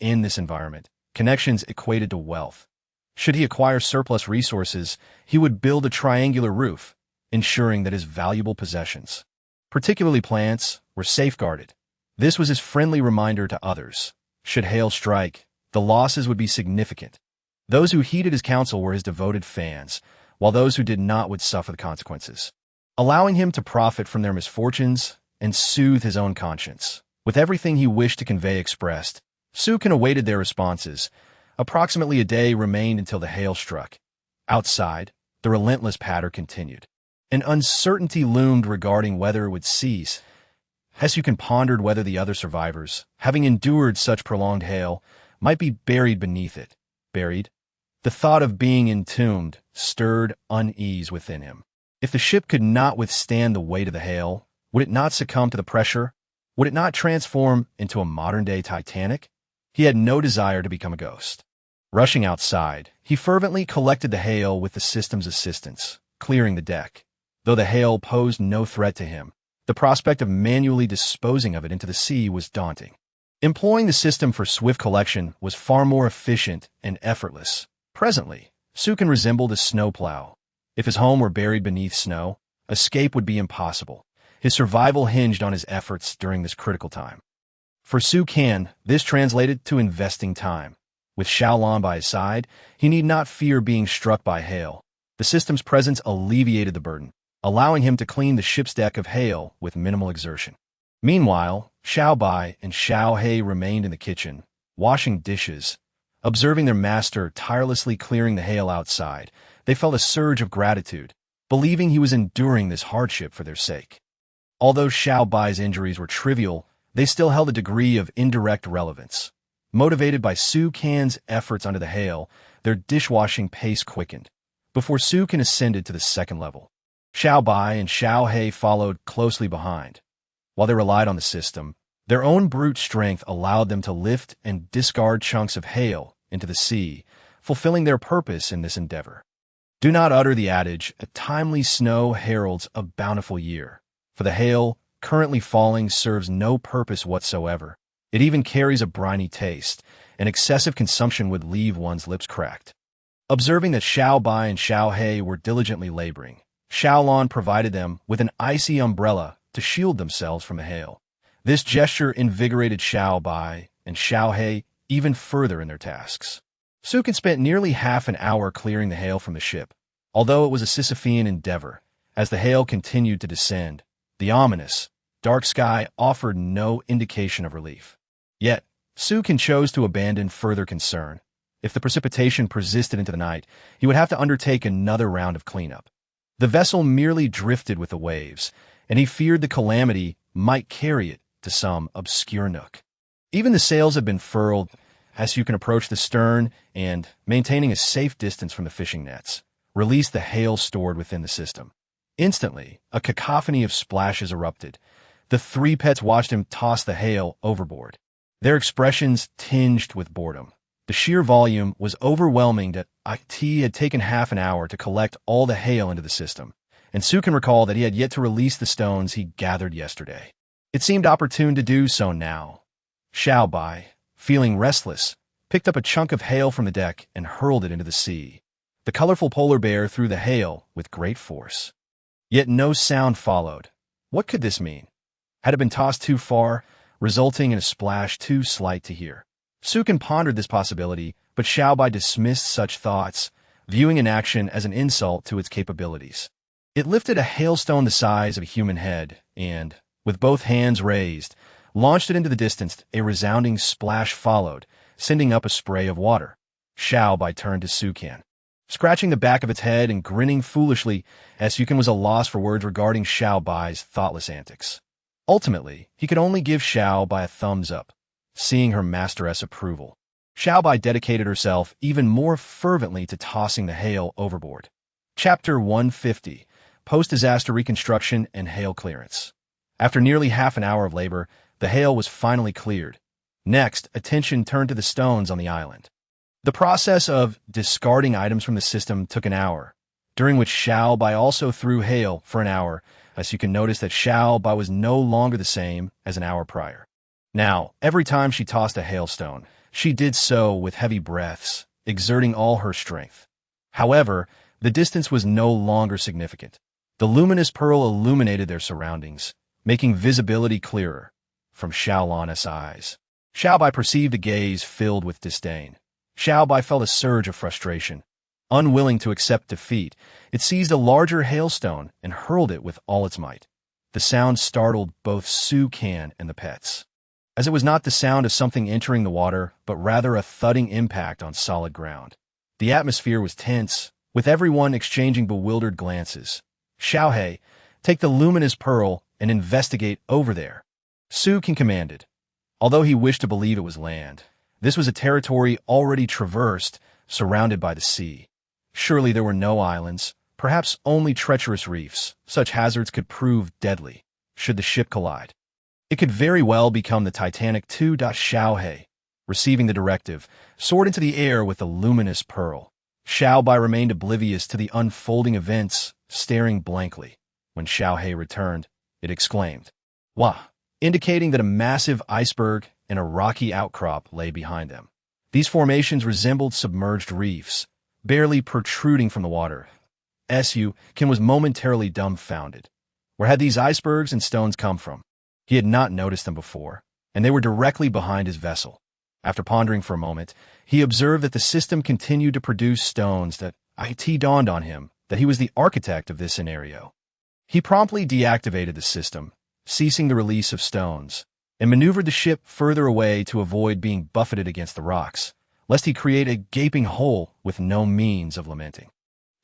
In this environment, connections equated to wealth. Should he acquire surplus resources, he would build a triangular roof, ensuring that his valuable possessions, particularly plants, were safeguarded. This was his friendly reminder to others. Should hail strike, the losses would be significant. Those who heeded his counsel were his devoted fans, while those who did not would suffer the consequences, allowing him to profit from their misfortunes and soothe his own conscience. With everything he wished to convey expressed, Su Kan awaited their responses. Approximately a day remained until the hail struck. Outside, the relentless patter continued. An uncertainty loomed regarding whether it would cease. Su Kan pondered whether the other survivors, having endured such prolonged hail, might be buried beneath it. Buried? The thought of being entombed stirred unease within him. If the ship could not withstand the weight of the hail, would it not succumb to the pressure? Would it not transform into a modern-day Titanic? He had no desire to become a ghost. Rushing outside, he fervently collected the hail with the system's assistance, clearing the deck. Though the hail posed no threat to him, the prospect of manually disposing of it into the sea was daunting. Employing the system for swift collection was far more efficient and effortless. Presently, Su Kan resembled a snowplow. If his home were buried beneath snow, escape would be impossible. His survival hinged on his efforts during this critical time. For Su Kan, this translated to investing time. With Xiaolan by his side, he need not fear being struck by hail. The system's presence alleviated the burden, allowing him to clean the ship's deck of hail with minimal exertion. Meanwhile, Xiao Bai and Xiao He remained in the kitchen, washing dishes. Observing their master tirelessly clearing the hail outside, they felt a surge of gratitude, believing he was enduring this hardship for their sake. Although Xiao Bai's injuries were trivial, they still held a degree of indirect relevance. Motivated by Su Kan's efforts under the hail, their dishwashing pace quickened. Before Su Kan ascended to the second level, Xiao Bai and Xiao He followed closely behind. While they relied on the system, their own brute strength allowed them to lift and discard chunks of hail into the sea, fulfilling their purpose in this endeavor. Do not utter the adage, "A timely snow heralds a bountiful year," for the hail currently falling serves no purpose whatsoever. It even carries a briny taste, and excessive consumption would leave one's lips cracked. Observing that Xiao Bai and Xiao He were diligently laboring, Xiaolan provided them with an icy umbrella to shield themselves from the hail. This gesture invigorated Xiao Bai and Xiao He even further in their tasks. Su Kan spent nearly half an hour clearing the hail from the ship. Although it was a Sisyphean endeavor, as the hail continued to descend, the ominous, dark sky offered no indication of relief. Yet, Su Kan chose to abandon further concern. If the precipitation persisted into the night, he would have to undertake another round of cleanup. The vessel merely drifted with the waves, and he feared the calamity might carry it to some obscure nook. Even the sails had been furled, as you can approach the stern and, maintaining a safe distance from the fishing nets, release the hail stored within the system. Instantly, a cacophony of splashes erupted. The three pets watched him toss the hail overboard, their expressions tinged with boredom. The sheer volume was overwhelming that IT had taken half an hour to collect all the hail into the system, and Su Kan recalled that he had yet to release the stones he gathered yesterday. It seemed opportune to do so now. Xiao Bai, feeling restless, picked up a chunk of hail from the deck and hurled it into the sea. The colorful polar bear threw the hail with great force. Yet no sound followed. What could this mean? Had it been tossed too far, resulting in a splash too slight to hear? Su Kan pondered this possibility, but Xiao Bai dismissed such thoughts, viewing inaction as an insult to its capabilities. It lifted a hailstone the size of a human head and, with both hands raised, launched it into the distance. A resounding splash followed, sending up a spray of water. Xiaobai turned to Sukan. Scratching the back of its head and grinning foolishly, Sukan was a loss for words regarding Xiaobai's thoughtless antics. Ultimately, he could only give Xiaobai a thumbs up, seeing her masteress' approval. Xiaobai dedicated herself even more fervently to tossing the hail overboard. Chapter 150, Post-Disaster Reconstruction and Hail Clearance. After nearly half an hour of labor, the hail was finally cleared. Next, attention turned to the stones on the island. The process of discarding items from the system took an hour, during which Xiaobai also threw hail for an hour, as you can notice that Xiaobai was no longer the same as an hour prior. Now, every time she tossed a hailstone, she did so with heavy breaths, exerting all her strength. However, the distance was no longer significant. The luminous pearl illuminated their surroundings, making visibility clearer from Xiaolana's eyes. Xiaobai perceived a gaze filled with disdain. Xiaobai felt a surge of frustration. Unwilling to accept defeat, it seized a larger hailstone and hurled it with all its might. The sound startled both Sukan and the pets, as it was not the sound of something entering the water, but rather a thudding impact on solid ground. The atmosphere was tense, with everyone exchanging bewildered glances. Xiaohei, take the luminous pearl and investigate over there, Sukan commanded. Although he wished to believe it was land, this was a territory already traversed, surrounded by the sea. Surely there were no islands, perhaps only treacherous reefs. Such hazards could prove deadly, should the ship collide. It could very well become the Titanic too. Xiaohei, receiving the directive, soared into the air with the luminous pearl. Xiaobai remained oblivious to the unfolding events, staring blankly. When Xiaohei returned, it exclaimed, "Wah!" indicating that a massive iceberg and a rocky outcrop lay behind them. These formations resembled submerged reefs, barely protruding from the water. Sukan was momentarily dumbfounded. Where had these icebergs and stones come from? He had not noticed them before, and they were directly behind his vessel. After pondering for a moment, he observed that the system continued to produce stones. That it dawned on him that he was the architect of this scenario. He promptly deactivated the system, ceasing the release of stones, and maneuvered the ship further away to avoid being buffeted against the rocks, lest he create a gaping hole with no means of lamenting.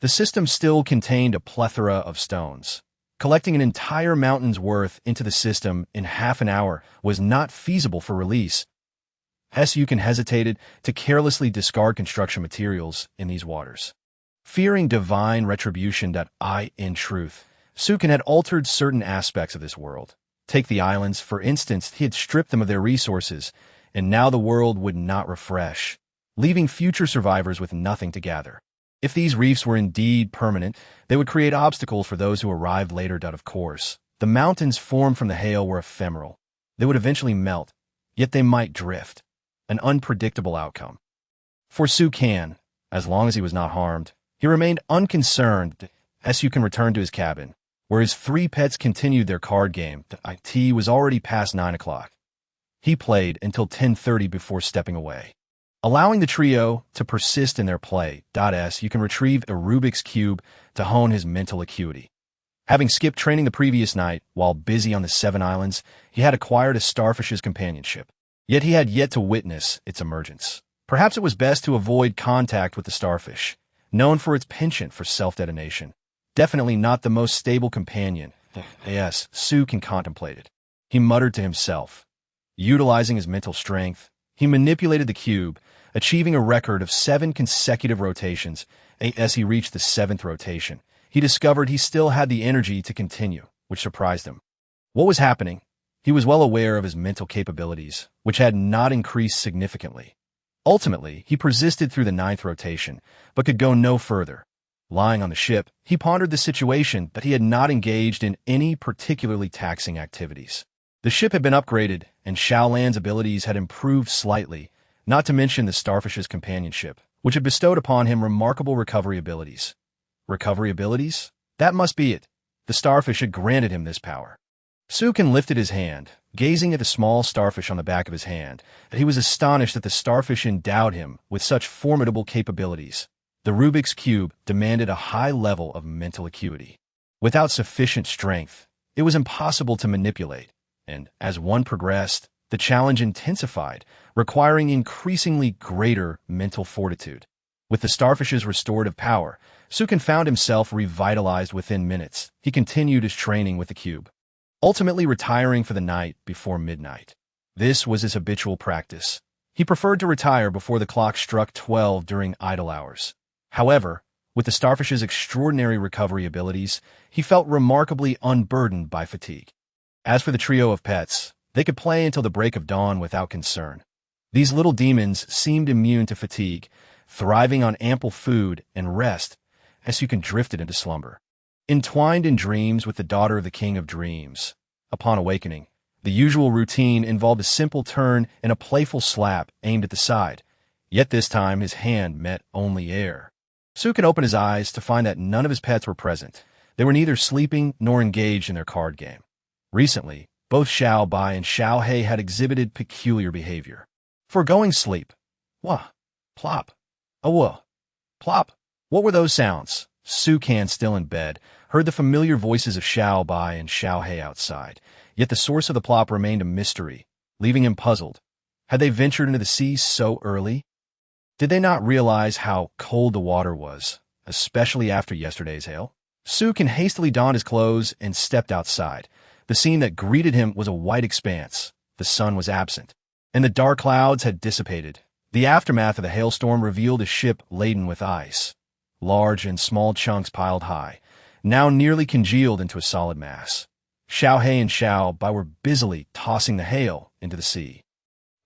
The system still contained a plethora of stones. Collecting an entire mountain's worth into the system in half an hour was not feasible for release. Sukan hesitated to carelessly discard construction materials in these waters. Fearing divine retribution, in truth, Sukan had altered certain aspects of this world. Take the islands, for instance. He had stripped them of their resources, and now the world would not refresh, leaving future survivors with nothing to gather. If these reefs were indeed permanent, they would create obstacles for those who arrived later. Of course, the mountains formed from the hail were ephemeral. They would eventually melt, yet they might drift. An unpredictable outcome. For Sukan, as long as he was not harmed, he remained unconcerned. Sukan returned to his cabin, where his three pets continued their card game. It was already past 9 o'clock. He played until 10:30 before stepping away. Allowing the trio to persist in their play, Sukan retrieved a Rubik's Cube to hone his mental acuity. Having skipped training the previous night while busy on the 7 islands, he had acquired a starfish's companionship. Yet he had yet to witness its emergence. Perhaps it was best to avoid contact with the starfish, known for its penchant for self-detonation. Definitely not the most stable companion. Sukan contemplated. He muttered to himself. Utilizing his mental strength, he manipulated the cube, achieving a record of 7 consecutive rotations. As he reached the 7th rotation, he discovered he still had the energy to continue, which surprised him. What was happening? He was well aware of his mental capabilities, which had not increased significantly. Ultimately, he persisted through the 9th rotation, but could go no further. Lying on the ship, he pondered the situation, but he had not engaged in any particularly taxing activities. The ship had been upgraded, and Xiaolan's abilities had improved slightly, not to mention the starfish's companionship, which had bestowed upon him remarkable recovery abilities. Recovery abilities? That must be it. The starfish had granted him this power. Sukan lifted his hand, gazing at the small starfish on the back of his hand, and he was astonished that the starfish endowed him with such formidable capabilities. The Rubik's Cube demanded a high level of mental acuity. Without sufficient strength, it was impossible to manipulate, and as one progressed, the challenge intensified, requiring increasingly greater mental fortitude. With the starfish's restorative power, Sukin found himself revitalized within minutes. He continued his training with the cube, ultimately retiring for the night before midnight. This was his habitual practice. He preferred to retire before the clock struck 12 during idle hours. However, with the starfish's extraordinary recovery abilities, he felt remarkably unburdened by fatigue. As for the trio of pets, they could play until the break of dawn without concern. These little demons seemed immune to fatigue, thriving on ample food and rest as Sukin drifted into slumber. Entwined in dreams with the daughter of the King of Dreams, upon awakening, the usual routine involved a simple turn and a playful slap aimed at the side, yet this time his hand met only air. Sukin opened his eyes to find that none of his pets were present. They were neither sleeping nor engaged in their card game. Recently, both Xiao Bai and Xiao He had exhibited peculiar behavior. Foregoing sleep. Wah, plop, awah, plop. What were those sounds? Sukin, still in bed, heard the familiar voices of Xiao Bai and Xiao He outside, yet the source of the plop remained a mystery, leaving him puzzled. Had they ventured into the sea so early? Did they not realize how cold the water was, especially after yesterday's hail? Sukin hastily donned his clothes and stepped outside. The scene that greeted him was a white expanse. The sun was absent, and the dark clouds had dissipated. The aftermath of the hailstorm revealed a ship laden with ice, large and small chunks piled high, now nearly congealed into a solid mass. Xiao He and Xiao Bai were busily tossing the hail into the sea.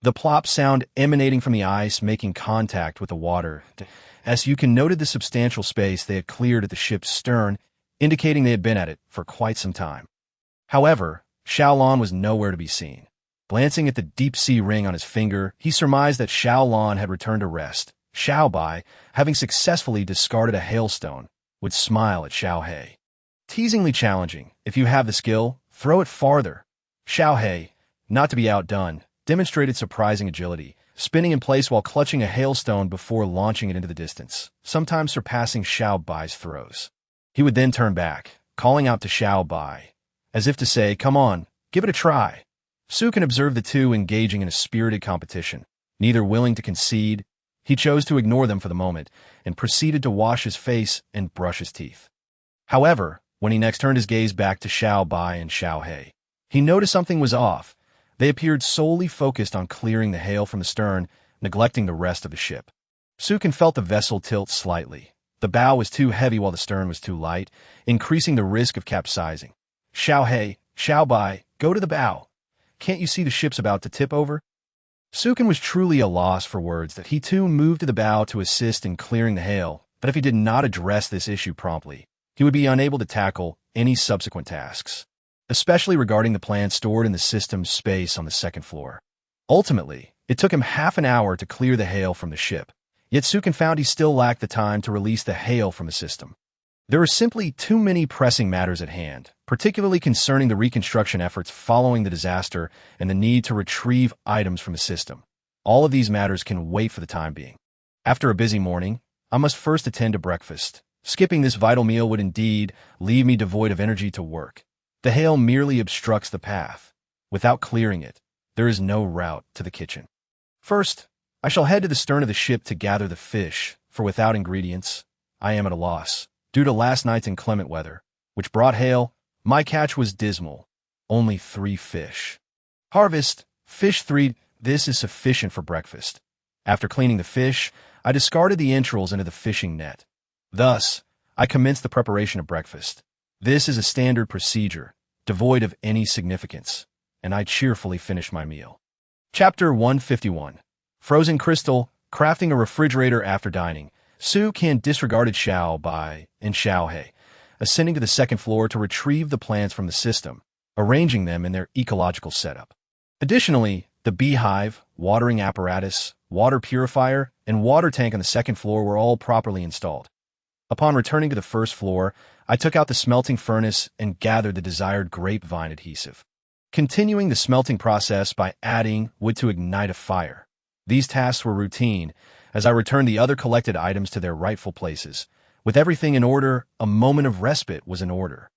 The plop sound emanating from the ice making contact with the water. As Sukin noted the substantial space they had cleared at the ship's stern, indicating they had been at it for quite some time. However, Xiaolan was nowhere to be seen. Glancing at the deep-sea ring on his finger, he surmised that Xiaolan had returned to rest. Xiao Bai, having successfully discarded a hailstone, would smile at Xiao He. Teasingly challenging, if you have the skill, throw it farther. Xiao He, not to be outdone, demonstrated surprising agility, spinning in place while clutching a hailstone before launching it into the distance, sometimes surpassing Xiao Bai's throws. He would then turn back, calling out to Xiao Bai, as if to say, "Come on, give it a try." Sukin observed the two engaging in a spirited competition, neither willing to concede. He chose to ignore them for the moment and proceeded to wash his face and brush his teeth. However, when he next turned his gaze back to Xiao Bai and Xiao He, he noticed something was off. They appeared solely focused on clearing the hail from the stern, neglecting the rest of the ship. Sukin felt the vessel tilt slightly. The bow was too heavy while the stern was too light, increasing the risk of capsizing. Xiao He, Xiao Bai, go to the bow. Can't you see the ship's about to tip over? Sukin was truly a loss for words that he too moved to the bow to assist in clearing the hail, but if he did not address this issue promptly, he would be unable to tackle any subsequent tasks, especially regarding the plans stored in the system's space on the second floor. Ultimately, it took him half an hour to clear the hail from the ship, yet Sukin found he still lacked the time to release the hail from the system. There were simply too many pressing matters at hand, particularly concerning the reconstruction efforts following the disaster and the need to retrieve items from the system. All of these matters can wait for the time being. After a busy morning, I must first attend to breakfast. Skipping this vital meal would indeed leave me devoid of energy to work. The hail merely obstructs the path. Without clearing it, there is no route to the kitchen. First, I shall head to the stern of the ship to gather the fish, for without ingredients, I am at a loss. Due to last night's inclement weather, which brought hail, my catch was dismal. Only 3 fish. Harvest, fish 3, this is sufficient for breakfast. After cleaning the fish, I discarded the entrails into the fishing net. Thus, I commenced the preparation of breakfast. This is a standard procedure, devoid of any significance, and I cheerfully finished my meal. Chapter 151. Frozen Crystal, Crafting a Refrigerator After Dining. Sukin disregarded Xiao Bai and Xiao He, ascending to the second floor to retrieve the plants from the system, arranging them in their ecological setup. Additionally, the beehive, watering apparatus, water purifier, and water tank on the second floor were all properly installed. Upon returning to the first floor, I took out the smelting furnace and gathered the desired grapevine adhesive, continuing the smelting process by adding wood to ignite a fire. These tasks were routine, as I returned the other collected items to their rightful places. With everything in order, a moment of respite was in order.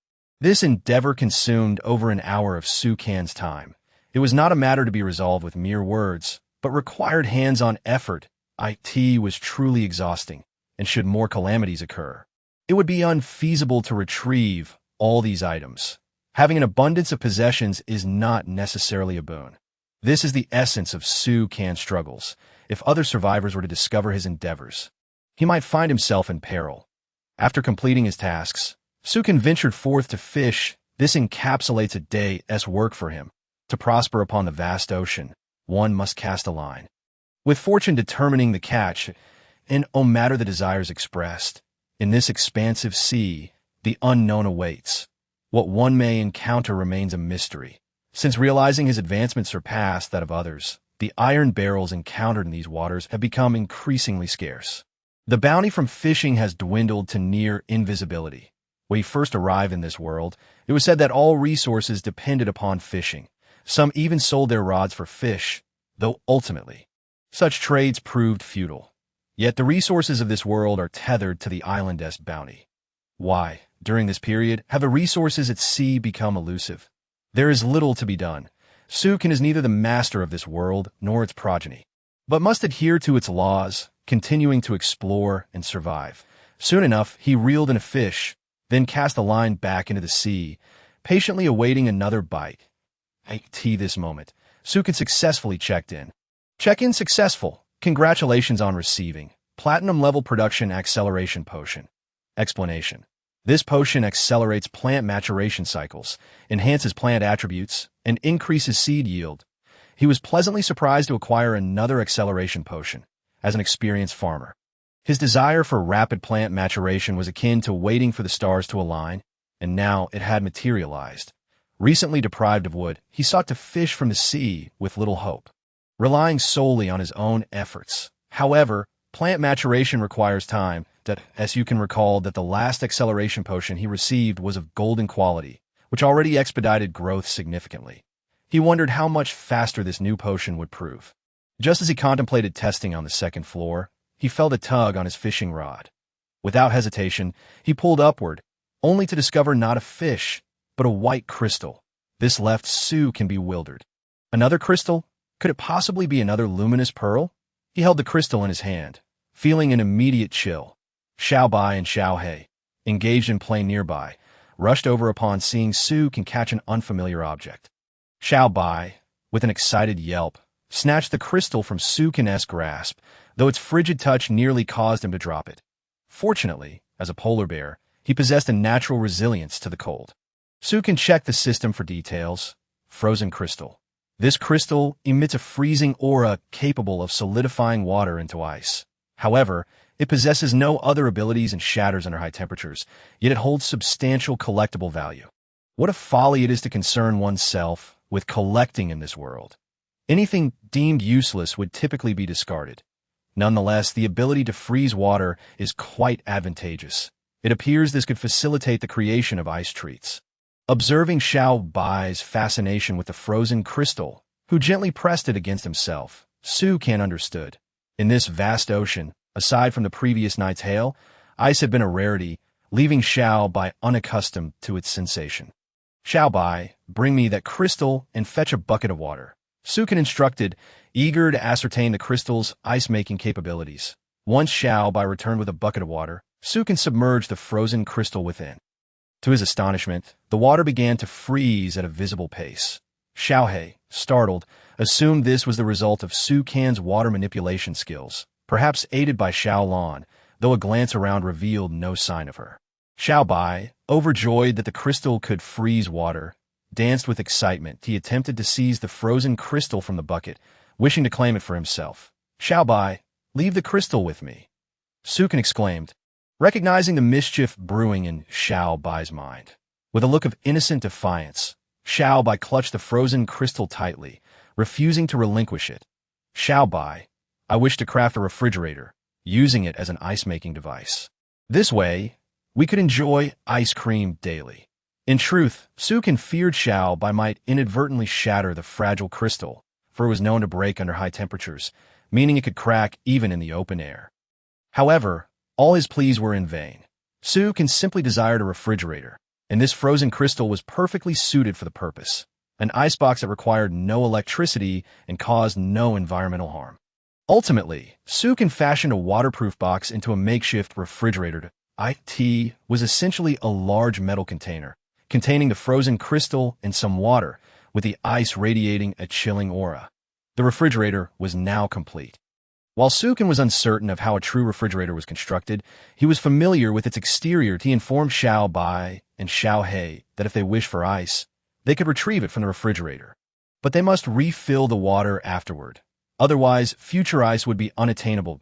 This endeavor consumed over an hour of Su Can's time. It was not a matter to be resolved with mere words, but required hands-on effort. It was truly exhausting, and should more calamities occur, it would be unfeasible to retrieve all these items. Having an abundance of possessions is not necessarily a boon. This is the essence of Su Can's struggles. If other survivors were to discover his endeavors, he might find himself in peril. After completing his tasks, Su Can ventured forth to fish. This encapsulates a day's work for him. To prosper upon the vast ocean, one must cast a line, with fortune determining the catch, and no matter the desires expressed. In this expansive sea, the unknown awaits. What one may encounter remains a mystery. Since realizing his advancement surpassed that of others, the iron barrels encountered in these waters have become increasingly scarce. The bounty from fishing has dwindled to near invisibility. When he first arrived in this world, it was said that all resources depended upon fishing. Some even sold their rods for fish, though ultimately, such trades proved futile. Yet the resources of this world are tethered to the island's bounty. Why, during this period, have the resources at sea become elusive? There is little to be done. Su Can is neither the master of this world nor its progeny, but must adhere to its laws, continuing to explore and survive. Soon enough, he reeled in a fish, then cast the line back into the sea, patiently awaiting another bite. This moment, Su Can successfully checked in. Check-in successful. Congratulations on receiving Platinum-level Production Acceleration Potion. Explanation. This potion accelerates plant maturation cycles, enhances plant attributes, and increases seed yield. He was pleasantly surprised to acquire another acceleration potion. As an experienced farmer, his desire for rapid plant maturation was akin to waiting for the stars to align, and now it had materialized. Recently deprived of wood, he sought to fish from the sea with little hope, relying solely on his own efforts. However, plant maturation requires time. As you can recall that the last acceleration potion he received was of golden quality, which already expedited growth significantly. He wondered how much faster this new potion would prove. Just as he contemplated testing on the second floor, he felt a tug on his fishing rod. Without hesitation, he pulled upward, only to discover not a fish, but a white crystal. This left Su Can bewildered. Another crystal? Could it possibly be another luminous pearl? He held the crystal in his hand, feeling an immediate chill. Xiao Bai and Xiao He, engaged in play nearby, rushed over upon seeing Su Can catch an unfamiliar object. Xiao Bai, with an excited yelp, snatched the crystal from Su Can's grasp, though its frigid touch nearly caused him to drop it. Fortunately, as a polar bear, he possessed a natural resilience to the cold. Su Can checked the system for details. Frozen crystal. This crystal emits a freezing aura capable of solidifying water into ice. However, it possesses no other abilities and shatters under high temperatures, yet it holds substantial collectible value. What a folly it is to concern oneself with collecting in this world. Anything deemed useless would typically be discarded. Nonetheless, the ability to freeze water is quite advantageous. It appears this could facilitate the creation of ice treats. Observing Xiao Bai's fascination with the frozen crystal, who gently pressed it against himself, Su Can understood. In this vast ocean, aside from the previous night's hail, ice had been a rarity, leaving Xiao Bai unaccustomed to its sensation. Xiao Bai, bring me that crystal and fetch a bucket of water. Su Can instructed, eager to ascertain the crystal's ice-making capabilities. Once Xiao Bai returned with a bucket of water, Su Can submerged the frozen crystal within. To his astonishment, the water began to freeze at a visible pace. Xiao He, startled, assumed this was the result of Su Can's water manipulation skills, perhaps aided by Xiao Lan, though a glance around revealed no sign of her. Xiao Bai, overjoyed that the crystal could freeze water, danced with excitement. He attempted to seize the frozen crystal from the bucket, wishing to claim it for himself. Xiao Bai, leave the crystal with me, Su Can exclaimed, recognizing the mischief brewing in Xiao Bai's mind. With a look of innocent defiance, Xiao Bai clutched the frozen crystal tightly, refusing to relinquish it. Xiao Bai, I wish to craft a refrigerator, using it as an ice-making device. This way, we could enjoy ice cream daily. In truth, Su Can feared Xiao Bai might inadvertently shatter the fragile crystal, for it was known to break under high temperatures, meaning it could crack even in the open air. However, all his pleas were in vain. Su Can simply desired a refrigerator. and this frozen crystal was perfectly suited for the purpose. An icebox that required no electricity and caused no environmental harm. Ultimately, Sukin fashioned a waterproof box into a makeshift refrigerator. It was essentially a large metal container, containing the frozen crystal and some water, with the ice radiating a chilling aura. The refrigerator was now complete. While Sukin was uncertain of how a true refrigerator was constructed, he was familiar with its exterior. He informed Xiao Bai and Xiao He that if they wished for ice, they could retrieve it from the refrigerator. But they must refill the water afterward. Otherwise, future ice would be unattainable.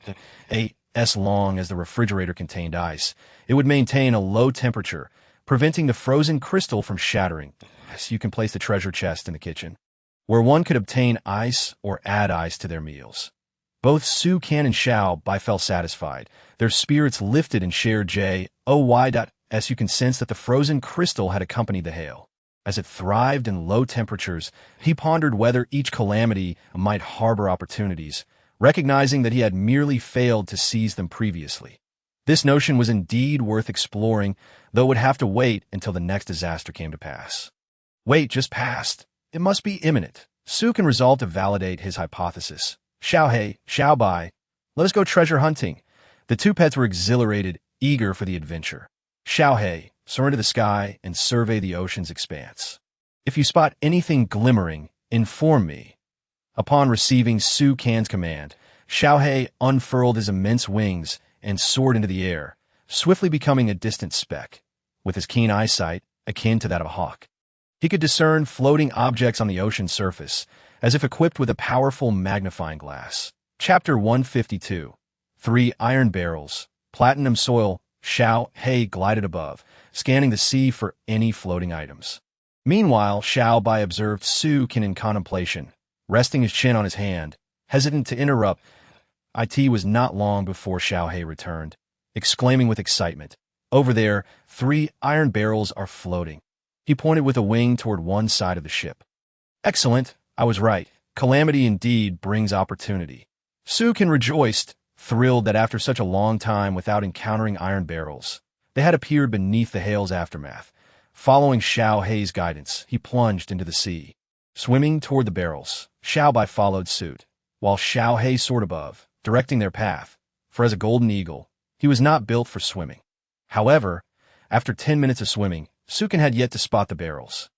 As long as the refrigerator contained ice, it would maintain a low temperature, preventing the frozen crystal from shattering. So you can place the treasure chest in the kitchen, where one could obtain ice or add ice to their meals. Both Su Kan and Xiao Bai felt satisfied. Their spirits lifted and shared joy. As you can sense that the frozen crystal had accompanied the hail. As it thrived in low temperatures, he pondered whether each calamity might harbor opportunities, recognizing that he had merely failed to seize them previously. This notion was indeed worth exploring, though it would have to wait until the next disaster came to pass. Wait just passed. It must be imminent. Su Kan resolved to validate his hypothesis. Xiao He, Xiao Bai, let us go treasure hunting. The two pets were exhilarated, eager for the adventure. Xiao He, soar into the sky and survey the ocean's expanse. If you spot anything glimmering, inform me. Upon receiving Su Kan's command, Xiao He unfurled his immense wings and soared into the air, swiftly becoming a distant speck. With his keen eyesight, akin to that of a hawk, he could discern floating objects on the ocean's surface, as if equipped with a powerful magnifying glass. Chapter 152. 3 Iron Barrels. Platinum soil. Xiao He glided above, scanning the sea for any floating items. Meanwhile, Xiao Bai observed Su Kan in contemplation, resting his chin on his hand, hesitant to interrupt. It was not long before Xiao He returned, exclaiming with excitement, "Over there, 3 iron barrels are floating." He pointed with a wing toward one side of the ship. "Excellent, I was right. Calamity indeed brings opportunity." Su Kan rejoiced, thrilled that after such a long time without encountering iron barrels, they had appeared beneath the hail's aftermath. Following Xiao He's guidance, he plunged into the sea. Swimming toward the barrels, Xiao Bai followed suit, while Xiao He soared above, directing their path, for as a golden eagle, he was not built for swimming. However, after 10 minutes of swimming, Su Kan had yet to spot the barrels,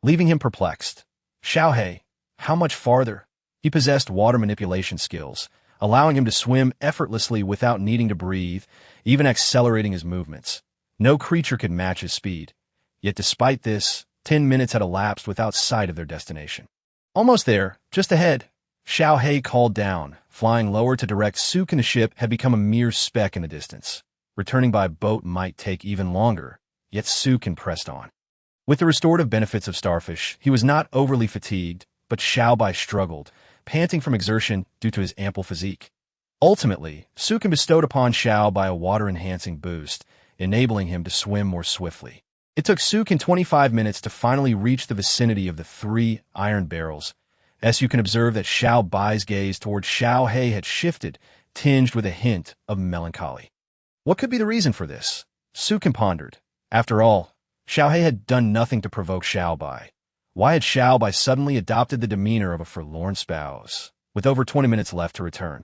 leaving him perplexed. Xiao He, how much farther? He possessed water manipulation skills, allowing him to swim effortlessly without needing to breathe, even accelerating his movements. No creature could match his speed. Yet despite this, 10 minutes had elapsed without sight of their destination. Almost there, just ahead, Xiao He called down, flying lower to direct Su Kan. The ship had become a mere speck in the distance. Returning by boat might take even longer, yet Su Kan pressed on. With the restorative benefits of starfish, he was not overly fatigued, but Xiao Bai struggled, panting from exertion due to his ample physique. Ultimately, Su Kan bestowed upon Xiao Bai a water-enhancing boost, enabling him to swim more swiftly. It took Su Kan 25 minutes to finally reach the vicinity of the 3 iron barrels. As you can observe that Xiao Bai's gaze toward Xiao He had shifted, tinged with a hint of melancholy. What could be the reason for this? Su Kan pondered. After all, Xiao He had done nothing to provoke Xiao Bai. Why had Xiao Bai suddenly adopted the demeanor of a forlorn spouse? With over 20 minutes left to return,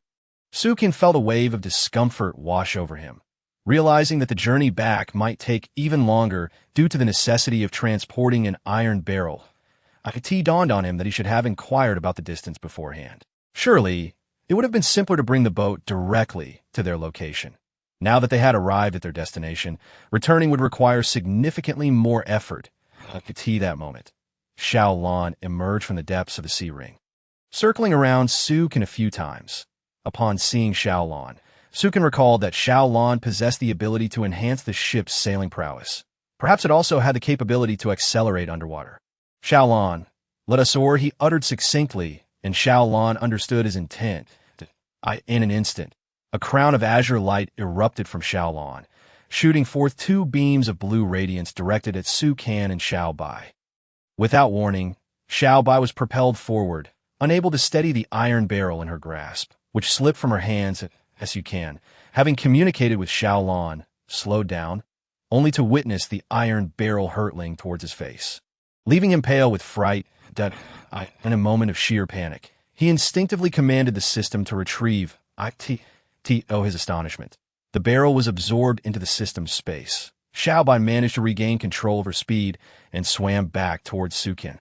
Su Kan felt a wave of discomfort wash over him. Realizing that the journey back might take even longer due to the necessity of transporting an iron barrel, it dawned on him that he should have inquired about the distance beforehand. Surely, it would have been simpler to bring the boat directly to their location. Now that they had arrived at their destination, returning would require significantly more effort. That moment, Xiao Lan emerged from the depths of the sea ring, circling around Su Kan a few times. Upon seeing Xiao Lan, Su Kan recalled that Xiao Lan possessed the ability to enhance the ship's sailing prowess. Perhaps it also had the capability to accelerate underwater. "Xiao Lan, let us oar," he uttered succinctly, and Xiao Lan understood his intent. In an instant, a crown of azure light erupted from Xiao Lan, shooting forth 2 beams of blue radiance directed at Su Kan and Xiao Bai. Without warning, Xiao Bai was propelled forward, unable to steady the iron barrel in her grasp, which slipped from her hands. As you can, having communicated with Xiao Lan, slowed down. only to witness the iron barrel hurtling towards his face. Leaving him pale with fright, in a moment of sheer panic, he instinctively commanded the system to retrieve his astonishment. The barrel was absorbed into the system's space. Xiaobai managed to regain control of her speed and swam back towards Sukin,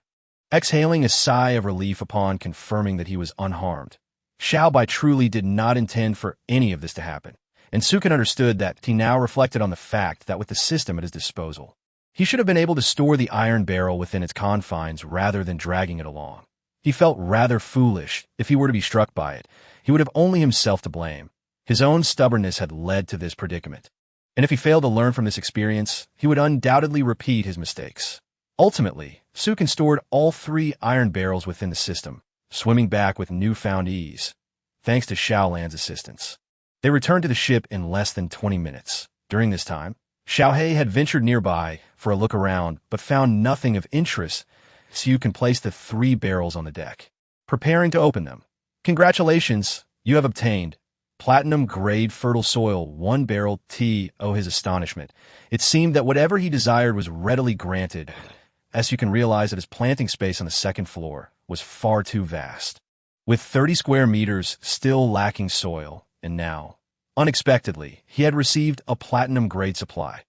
exhaling a sigh of relief upon confirming that he was unharmed. Xiaobai truly did not intend for any of this to happen, and Sukin understood that. He now reflected on the fact that with the system at his disposal, he should have been able to store the iron barrel within its confines rather than dragging it along. He felt rather foolish. If he were to be struck by it, he would have only himself to blame. His own stubbornness had led to this predicament, and if he failed to learn from this experience, he would undoubtedly repeat his mistakes. Ultimately, Sukin stored all 3 iron barrels within the system, swimming back with newfound ease, thanks to Xiaolan's assistance. They returned to the ship in less than 20 minutes. During this time, Xiaohei had ventured nearby for a look around, but found nothing of interest. Sukin placed the 3 barrels on the deck, preparing to open them. Congratulations, you have obtained platinum-grade fertile soil, 1 barrel. His astonishment. It seemed that whatever he desired was readily granted, as you can realize that his planting space on the 2nd floor was far too vast, with 30 square meters still lacking soil, and now, unexpectedly, he had received a platinum-grade supply.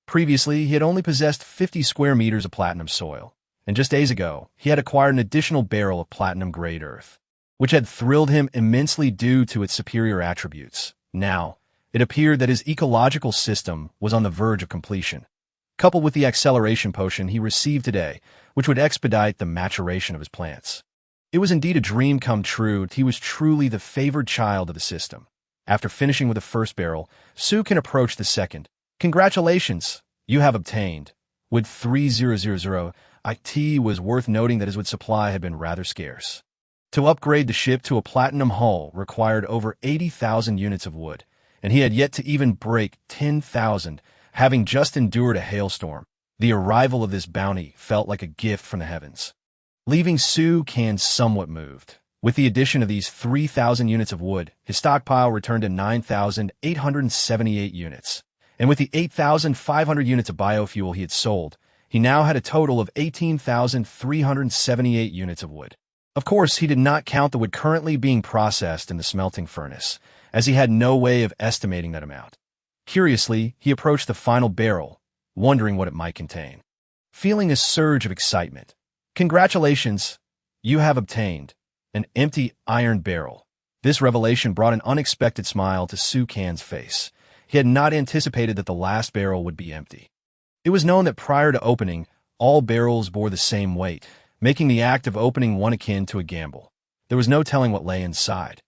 Previously, he had only possessed 50 square meters of platinum soil, and just days ago, he had acquired an additional barrel of platinum-grade earth, which had thrilled him immensely due to its superior attributes. Now, it appeared that his ecological system was on the verge of completion, coupled with the acceleration potion he received today, which would expedite the maturation of his plants. It was indeed a dream come true. He was truly the favored child of the system. After finishing with the 1st barrel, Sukin approached the 2nd. Congratulations, you have obtained. With 3000, it was worth noting that his wood supply had been rather scarce. To upgrade the ship to a platinum hull required over 80,000 units of wood, and he had yet to even break 10,000, having just endured a hailstorm. The arrival of this bounty felt like a gift from the heavens, leaving Sukin somewhat moved. With the addition of these 3,000 units of wood, his stockpile returned to 9,878 units. And with the 8,500 units of biofuel he had sold, he now had a total of 18,378 units of wood. Of course, he did not count the wood currently being processed in the smelting furnace, as he had no way of estimating that amount. Curiously, he approached the final barrel, wondering what it might contain, feeling a surge of excitement. Congratulations, you have obtained an empty iron barrel. This revelation brought an unexpected smile to Sukin's face. He had not anticipated that the last barrel would be empty. It was known that prior to opening, all barrels bore the same weight, making the act of opening one akin to a gamble. There was no telling what lay inside.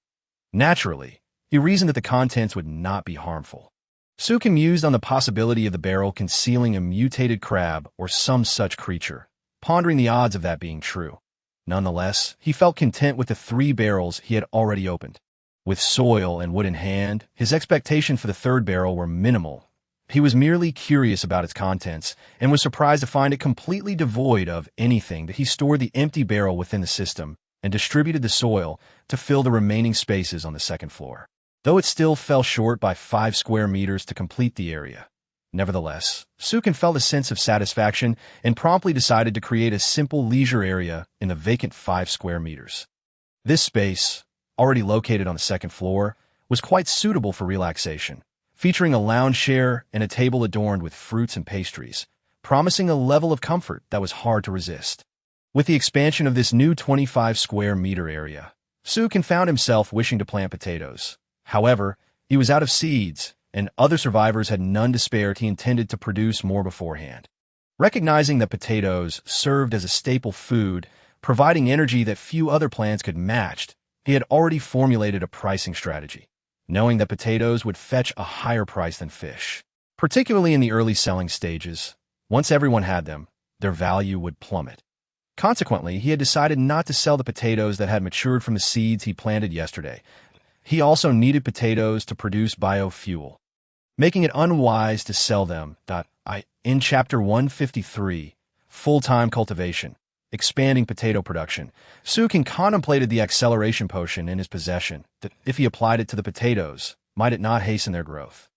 Naturally, he reasoned that the contents would not be harmful. Sukin mused on the possibility of the barrel concealing a mutated crab or some such creature, pondering the odds of that being true. Nonetheless, he felt content with the 3 barrels he had already opened. With soil and wood in hand, his expectations for the 3rd barrel were minimal. He was merely curious about its contents and was surprised to find it completely devoid of anything. That he stored the empty barrel within the system and distributed the soil to fill the remaining spaces on the 2nd floor, though it still fell short by 5 square meters to complete the area. Nevertheless, Sukin felt a sense of satisfaction and promptly decided to create a simple leisure area in the vacant 5 square meters. This space, already located on the 2nd floor, was quite suitable for relaxation, featuring a lounge chair and a table adorned with fruits and pastries, promising a level of comfort that was hard to resist. With the expansion of this new 25 square meter area, Sukin found himself wishing to plant potatoes. However, he was out of seeds, and other survivors had none to spare. He intended to produce more beforehand. Recognizing that potatoes served as a staple food, providing energy that few other plants could match, he had already formulated a pricing strategy, knowing that potatoes would fetch a higher price than fish, particularly in the early selling stages. Once everyone had them, their value would plummet. Consequently, he had decided not to sell the potatoes that had matured from the seeds he planted yesterday. He also needed potatoes to produce biofuel, making it unwise to sell them. In Chapter 153, Full-Time Cultivation, Expanding Potato Production, Sukin contemplated the acceleration potion in his possession, that if he applied it to the potatoes, might it not hasten their growth.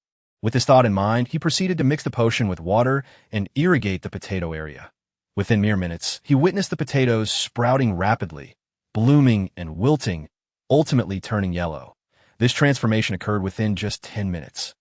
With this thought in mind, he proceeded to mix the potion with water and irrigate the potato area. Within mere minutes, he witnessed the potatoes sprouting rapidly, blooming and wilting, ultimately turning yellow. This transformation occurred within just 10 minutes,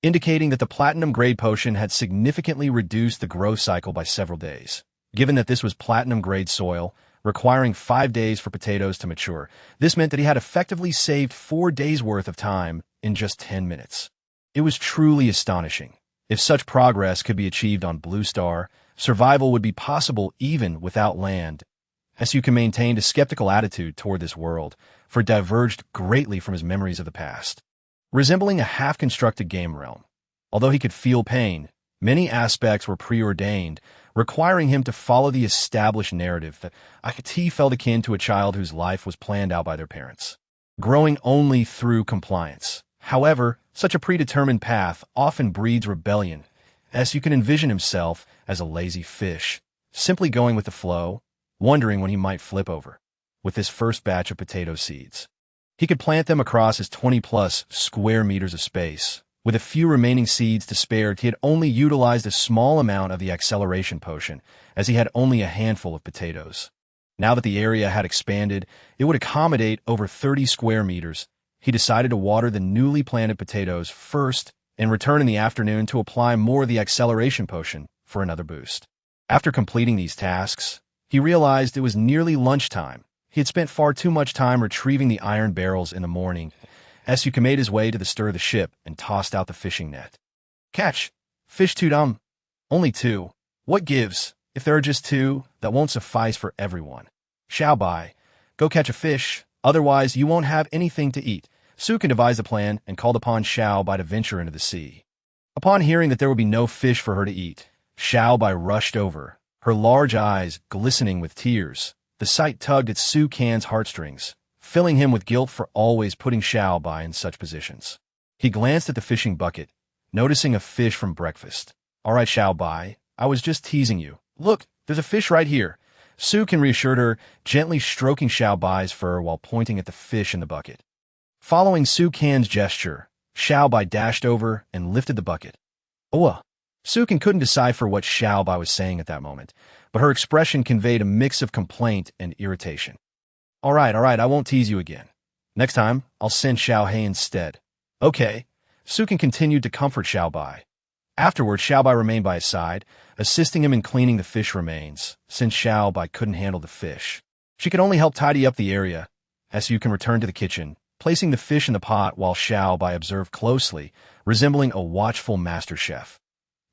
indicating that the platinum-grade potion had significantly reduced the growth cycle by several days. Given that this was platinum-grade soil, requiring 5 days for potatoes to mature, this meant that he had effectively saved 4 days' worth of time in just 10 minutes. It was truly astonishing. If such progress could be achieved on Blue Star, survival would be possible even without land. Asuka maintained a skeptical attitude toward this world, for it diverged greatly from his memories of the past. Resembling a half-constructed game realm, although he could feel pain, many aspects were preordained, requiring him to follow the established narrative that Akati felt akin to a child whose life was planned out by their parents, growing only through compliance. However, such a predetermined path often breeds rebellion, as you can envision himself as a lazy fish, simply going with the flow, wondering when he might flip over. With his first batch of potato seeds, he could plant them across his 20-plus square meters of space. With a few remaining seeds to spare, he had only utilized a small amount of the acceleration potion, as he had only a handful of potatoes. Now that the area had expanded, it would accommodate over 30 square meters. He decided to water the newly planted potatoes first and return in the afternoon to apply more of the acceleration potion for another boost. After completing these tasks, he realized it was nearly lunchtime. He had spent far too much time retrieving the iron barrels in the morning. Asuka made his way to the stern of the ship and tossed out the fishing net. Catch! Fish too dumb. Only 2. What gives? If there are just 2, that won't suffice for everyone. Xiao Bai, go catch a fish, otherwise you won't have anything to eat. Sukin devised a plan and called upon Xiao Bai to venture into the sea. Upon hearing that there would be no fish for her to eat, Xiao Bai rushed over, her large eyes glistening with tears. The sight tugged at Su Kan's heartstrings, filling him with guilt for always putting Xiao Bai in such positions. He glanced at the fishing bucket, noticing a fish from breakfast. All right, Xiao Bai, I was just teasing you. Look, there's a fish right here. Su Kan reassured her, gently stroking Xiao Bai's fur while pointing at the fish in the bucket. Following Su Kan's gesture, Xiao Bai dashed over and lifted the bucket. Oh, Su Kan couldn't decipher what Xiao Bai was saying at that moment, but her expression conveyed a mix of complaint and irritation. All right, I won't tease you again. Next time, I'll send Xiao Hei instead. Okay. Su Kan continued to comfort Xiao Bai. Afterward, Xiao Bai remained by his side, assisting him in cleaning the fish remains, since Xiao Bai couldn't handle the fish. She could only help tidy up the area. Su Kan returned to the kitchen, placing the fish in the pot while Xiao Bai observed closely, resembling a watchful master chef.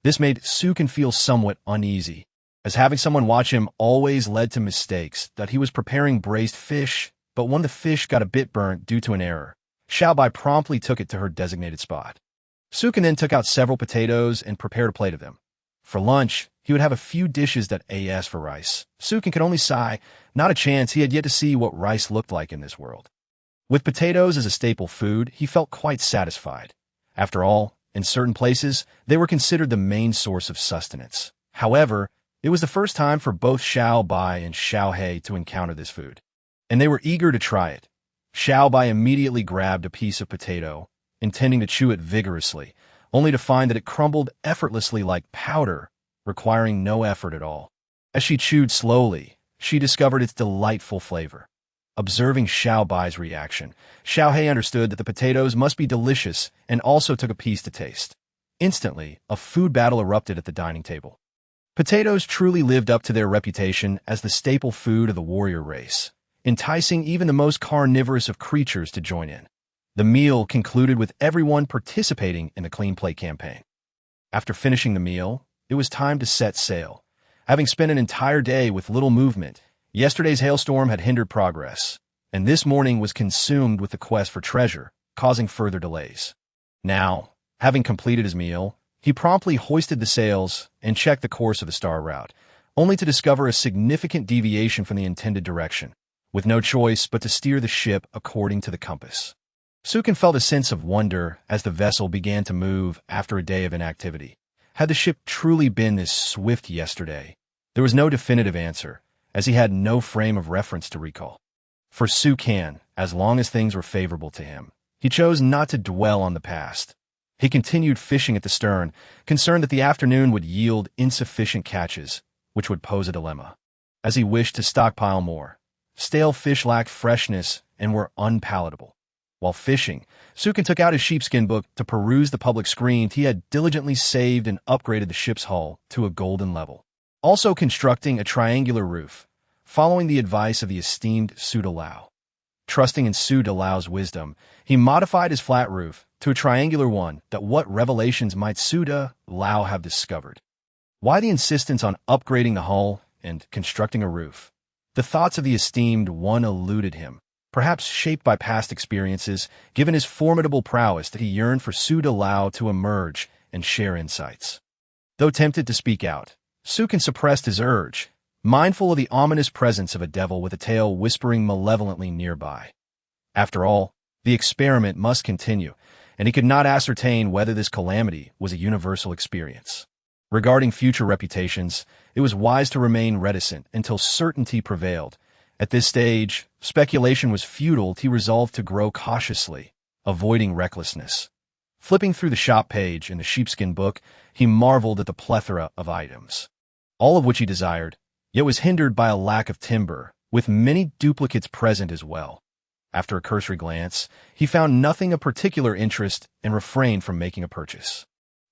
This made Su Kan feel somewhat uneasy, as having someone watch him always led to mistakes, that he was preparing braised fish, but when the fish got a bit burnt due to an error, Xiao Bai promptly took it to her designated spot. Su Kan then took out several potatoes and prepared a plate of them. For lunch, he would have a few dishes that asked for rice. Su Kan could only sigh, not a chance, he had yet to see what rice looked like in this world. With potatoes as a staple food, he felt quite satisfied. After all, in certain places, they were considered the main source of sustenance. However, it was the first time for both Xiao Bai and Xiao Hei to encounter this food, and they were eager to try it. Xiao Bai immediately grabbed a piece of potato, intending to chew it vigorously, only to find that it crumbled effortlessly like powder, requiring no effort at all. As she chewed slowly, she discovered its delightful flavor. Observing Xiao Bai's reaction, Xiao Hei understood that the potatoes must be delicious and also took a piece to taste. Instantly, a food battle erupted at the dining table. Potatoes truly lived up to their reputation as the staple food of the warrior race, enticing even the most carnivorous of creatures to join in. The meal concluded with everyone participating in the Clean Plate campaign. After finishing the meal, it was time to set sail. Having spent an entire day with little movement, yesterday's hailstorm had hindered progress, and this morning was consumed with the quest for treasure, causing further delays. Now, having completed his meal, he promptly hoisted the sails and checked the course of the star route, only to discover a significant deviation from the intended direction, with no choice but to steer the ship according to the compass. Su Kan felt a sense of wonder as the vessel began to move after a day of inactivity. Had the ship truly been this swift yesterday? There was no definitive answer, as he had no frame of reference to recall. For Su Kan, as long as things were favorable to him, he chose not to dwell on the past. He continued fishing at the stern, concerned that the afternoon would yield insufficient catches, which would pose a dilemma. As he wished to stockpile more, stale fish lacked freshness and were unpalatable. While fishing, Sukin took out his sheepskin book to peruse the public screen he had diligently saved and upgraded the ship's hull to a golden level. Also constructing a triangular roof, following the advice of the esteemed Su Lao. Trusting in Su Lao's wisdom, he modified his flat roof to a triangular one. That what revelations might Su Lao have discovered? Why the insistence on upgrading the hull and constructing a roof? The thoughts of the esteemed one eluded him, perhaps shaped by past experiences, given his formidable prowess that he yearned for Su Lao to emerge and share insights. Though tempted to speak out, Sukin suppressed his urge, mindful of the ominous presence of a devil with a tail whispering malevolently nearby. After all, the experiment must continue, and he could not ascertain whether this calamity was a universal experience. Regarding future reputations, it was wise to remain reticent until certainty prevailed. At this stage, speculation was futile. He resolved to grow cautiously, avoiding recklessness. Flipping through the shop page in the sheepskin book, he marveled at the plethora of items, all of which he desired, yet was hindered by a lack of timber, with many duplicates present as well. After a cursory glance, he found nothing of particular interest and refrained from making a purchase.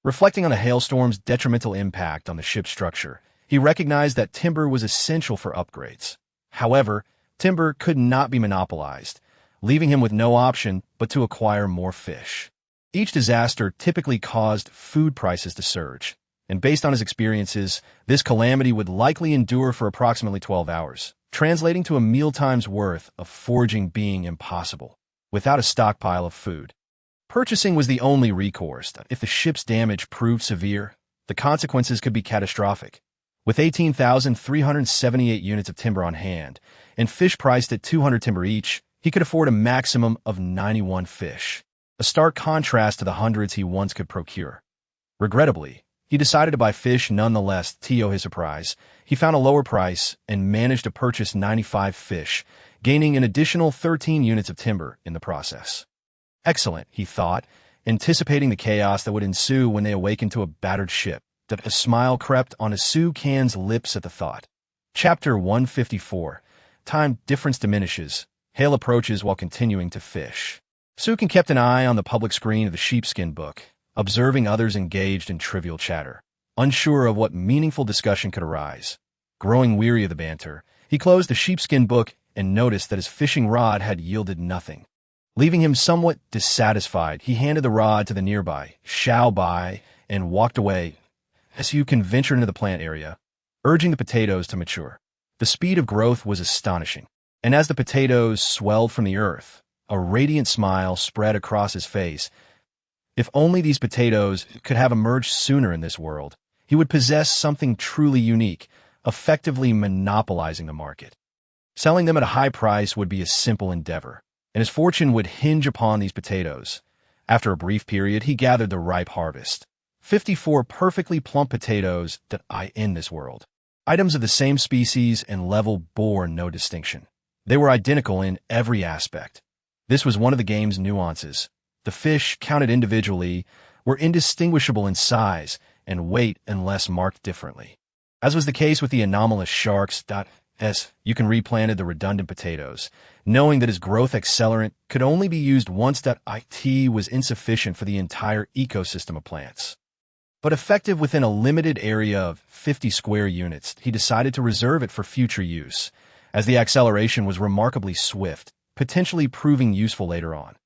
Reflecting on a hailstorm's detrimental impact on the ship's structure, he recognized that timber was essential for upgrades. However, timber could not be monopolized, leaving him with no option but to acquire more fish. Each disaster typically caused food prices to surge, and based on his experiences, this calamity would likely endure for approximately 12 hours, translating to a mealtime's worth of foraging being impossible, without a stockpile of food. Purchasing was the only recourse. If the ship's damage proved severe, the consequences could be catastrophic. With 18,378 units of timber on hand, and fish priced at 200 timber each, he could afford a maximum of 91 fish, a stark contrast to the hundreds he once could procure. Regrettably, he decided to buy fish nonetheless. To his surprise, he found a lower price and managed to purchase 95 fish, gaining an additional 13 units of timber in the process. Excellent, he thought, anticipating the chaos that would ensue when they awakened to a battered ship. That a smile crept on Sukin's lips at the thought. Chapter 154. Time difference diminishes. Hail approaches while continuing to fish. Sukin kept an eye on the public screen of the sheepskin book, observing others engaged in trivial chatter, unsure of what meaningful discussion could arise. Growing weary of the banter, he closed the sheepskin book and noticed that his fishing rod had yielded nothing. Leaving him somewhat dissatisfied, he handed the rod to the nearby Xiao Bai and walked away. Sukin ventured into the plant area, urging the potatoes to mature. The speed of growth was astonishing, and as the potatoes swelled from the earth, a radiant smile spread across his face. If only these potatoes could have emerged sooner in this world, he would possess something truly unique, effectively monopolizing the market. Selling them at a high price would be a simple endeavor, and his fortune would hinge upon these potatoes. After a brief period, he gathered the ripe harvest. 54 perfectly plump potatoes that in this world. Items of the same species and level bore no distinction. They were identical in every aspect. This was one of the game's nuances. The fish, counted individually, were indistinguishable in size and weight unless marked differently. As was the case with the anomalous sharks. Sukin replanted the redundant potatoes, knowing that his growth accelerant could only be used once. It was insufficient for the entire ecosystem of plants. But effective within a limited area of 50 square units, he decided to reserve it for future use, as the acceleration was remarkably swift, potentially proving useful later on.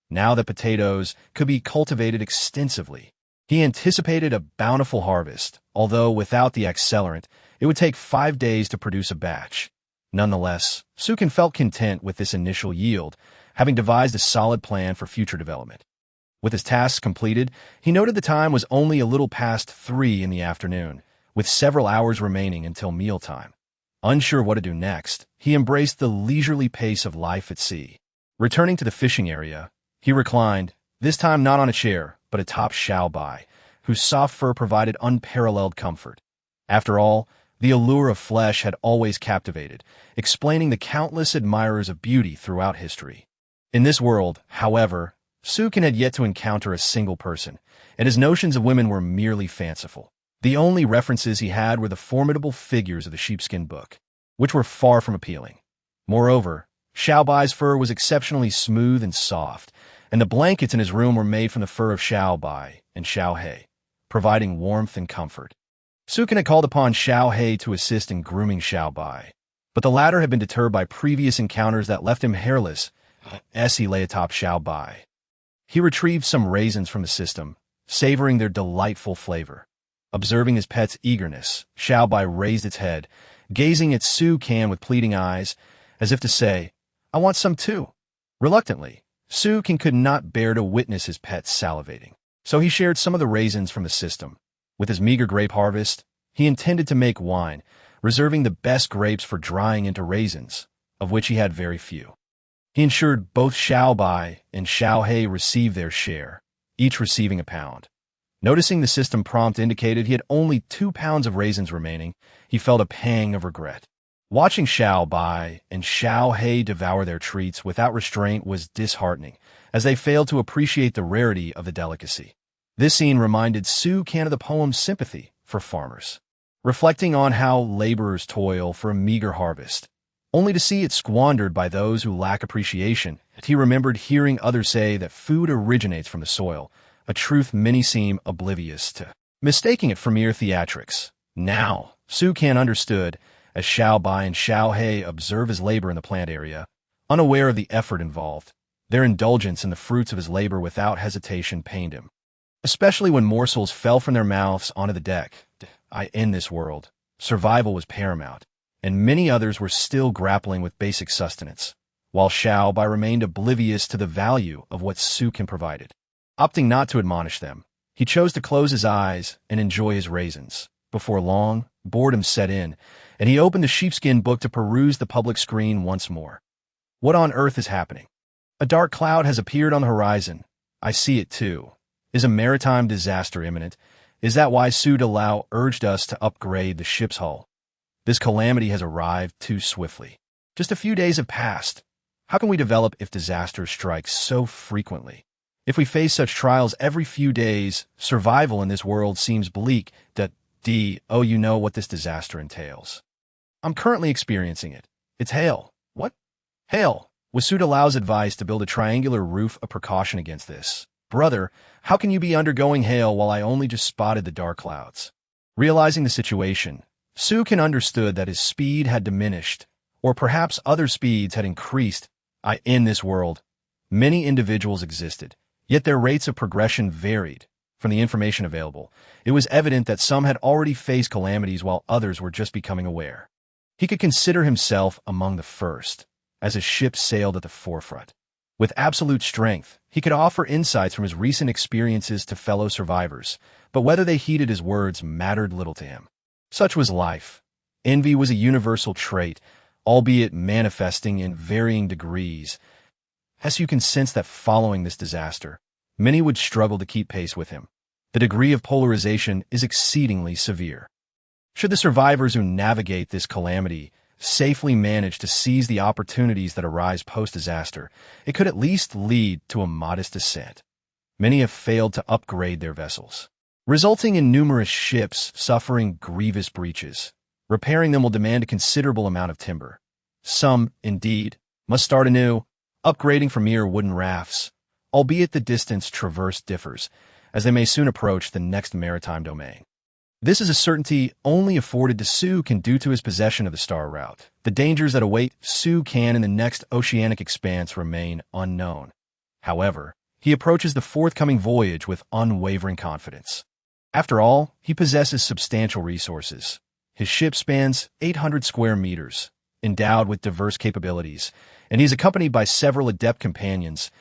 Now that potatoes could be cultivated extensively, he anticipated a bountiful harvest, although without the accelerant, it would take 5 days to produce a batch. Nonetheless, Sukin felt content with this initial yield, having devised a solid plan for future development. With his tasks completed, he noted the time was only a little past 3 in the afternoon, with several hours remaining until mealtime. Unsure what to do next, he embraced the leisurely pace of life at sea. Returning to the fishing area, he reclined, this time not on a chair, but atop Xiao Bai, whose soft fur provided unparalleled comfort. After all, the allure of flesh had always captivated, explaining the countless admirers of beauty throughout history. In this world, however, Sukin had yet to encounter a single person, and his notions of women were merely fanciful. The only references he had were the formidable figures of the sheepskin book, which were far from appealing. Moreover, Xiaobai's fur was exceptionally smooth and soft, and the blankets in his room were made from the fur of Xiaobai and Xiaohei, providing warmth and comfort. Sukin had called upon Xiaohei to assist in grooming Xiaobai, but the latter had been deterred by previous encounters that left him hairless as he lay atop Xiaobai. He retrieved some raisins from the system, savoring their delightful flavor. Observing his pet's eagerness, Xiaobai raised its head, gazing at Sukin with pleading eyes, as if to say, "I want some too." Reluctantly, Sukin could not bear to witness his pet salivating, so he shared some of the raisins from the system. With his meager grape harvest, he intended to make wine, reserving the best grapes for drying into raisins, of which he had very few. He ensured both Xiaobai and Xiaohei received their share, each receiving a pound. Noticing the system prompt indicated he had only 2 pounds of raisins remaining, he felt a pang of regret. Watching Xiaobai and Xiaohei devour their treats without restraint was disheartening, as they failed to appreciate the rarity of the delicacy. This scene reminded Sukin of the poem Sympathy for Farmers, reflecting on how laborers toil for a meager harvest, only to see it squandered by those who lack appreciation. He remembered hearing others say that food originates from the soil, a truth many seem oblivious to, mistaking it for mere theatrics. Now, Sukin understood, as Xiaobai and Xiaohei observe his labor in the plant area, unaware of the effort involved. Their indulgence in the fruits of his labor without hesitation pained him, especially when morsels fell from their mouths onto the deck. In this world, survival was paramount, and many others were still grappling with basic sustenance, while Xiaobai remained oblivious to the value of what Sukin provided. Opting not to admonish them, he chose to close his eyes and enjoy his raisins. Before long, boredom set in, and he opened the sheepskin book to peruse the public screen once more. What on earth is happening? A dark cloud has appeared on the horizon. I see it too. Is a maritime disaster imminent? Is that why Su-De-Lao urged us to upgrade the ship's hull? This calamity has arrived too swiftly. Just a few days have passed. How can we develop if disasters strike so frequently? If we face such trials every few days, survival in this world seems bleak. Oh, you know what this disaster entails. I'm currently experiencing it. It's hail. What? Hail. Was Su-De-Lao's advice to build a triangular roof a precaution against this? Brother, how can you be undergoing hail while I only just spotted the dark clouds? Realizing the situation, Sukin understood that his speed had diminished, or perhaps other speeds had increased. In this world, many individuals existed, yet their rates of progression varied. From the information available, it was evident that some had already faced calamities while others were just becoming aware. He could consider himself among the first, as his ship sailed at the forefront. With absolute strength, he could offer insights from his recent experiences to fellow survivors, but whether they heeded his words mattered little to him. Such was life. Envy was a universal trait, albeit manifesting in varying degrees. As you can sense that following this disaster, many would struggle to keep pace with him. The degree of polarization is exceedingly severe. Should the survivors who navigate this calamity safely manage to seize the opportunities that arise post-disaster, it could at least lead to a modest descent. Many have failed to upgrade their vessels, resulting in numerous ships suffering grievous breaches. Repairing them will demand a considerable amount of timber. Some, indeed, must start anew, upgrading from mere wooden rafts, albeit the distance traversed differs, as they may soon approach the next maritime domain. This is a certainty only afforded to Sukin due to his possession of the star route. The dangers that await Sukin in the next oceanic expanse remain unknown. However, he approaches the forthcoming voyage with unwavering confidence. After all, he possesses substantial resources. His ship spans 800 square meters, endowed with diverse capabilities, and he is accompanied by several adept companions.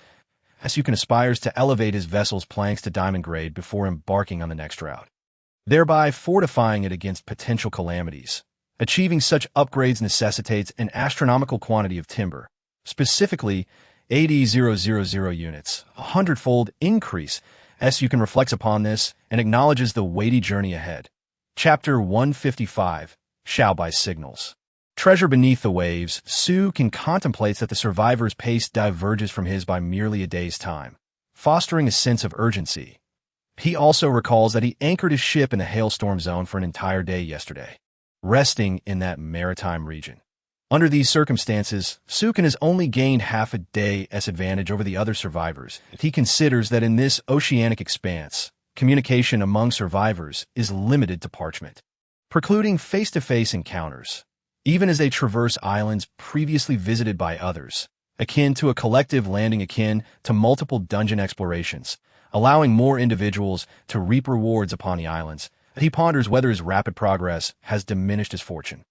Sukin aspires to elevate his vessel's planks to diamond grade before embarking on the next route, thereby fortifying it against potential calamities. Achieving such upgrades necessitates an astronomical quantity of timber, specifically 80,000 units, a 100-fold increase. Sukin reflects upon this and acknowledges the weighty journey ahead. Chapter 155, Xiaobai's Signals. Treasure beneath the waves, Sukin contemplates that the survivor's pace diverges from his by merely a day's time. fostering a sense of urgency. He also recalls that he anchored his ship in the hailstorm zone for an entire day yesterday, resting in that maritime region. Under these circumstances, Sukin has only gained half a day's advantage over the other survivors. He considers that in this oceanic expanse, communication among survivors is limited to parchment, precluding face-to-face encounters, even as they traverse islands previously visited by others, akin to a collective landing akin to multiple dungeon explorations, allowing more individuals to reap rewards upon the islands. He ponders whether his rapid progress has diminished his fortune,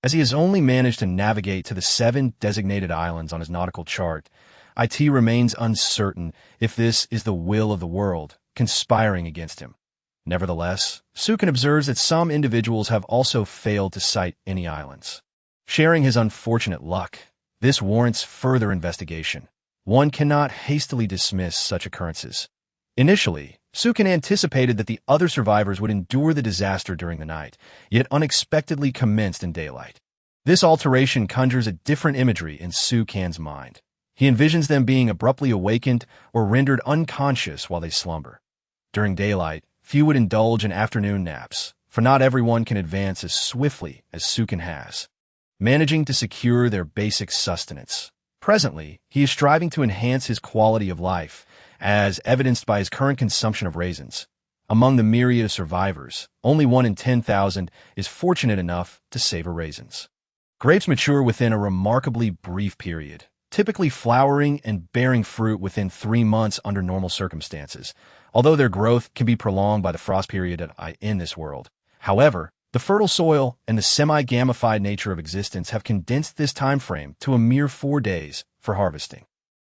as he has only managed to navigate to the 7 designated islands on his nautical chart. It remains uncertain if this is the will of the world conspiring against him. Nevertheless, Sukin observes that some individuals have also failed to sight any islands, sharing his unfortunate luck. This warrants further investigation. One cannot hastily dismiss such occurrences. Initially, Sukin anticipated that the other survivors would endure the disaster during the night, yet unexpectedly commenced in daylight. This alteration conjures a different imagery in Sukin's mind. He envisions them being abruptly awakened or rendered unconscious while they slumber. During daylight, few would indulge in afternoon naps, for not everyone can advance as swiftly as Sukin has, managing to secure their basic sustenance. Presently, he is striving to enhance his quality of life, as evidenced by his current consumption of raisins. Among the myriad of survivors, only 1 in 10,000 is fortunate enough to savor raisins. Grapes mature within a remarkably brief period, typically flowering and bearing fruit within 3 months under normal circumstances, although their growth can be prolonged by the frost period in this world. However, the fertile soil and the semi-gamified nature of existence have condensed this time frame to a mere 4 days for harvesting.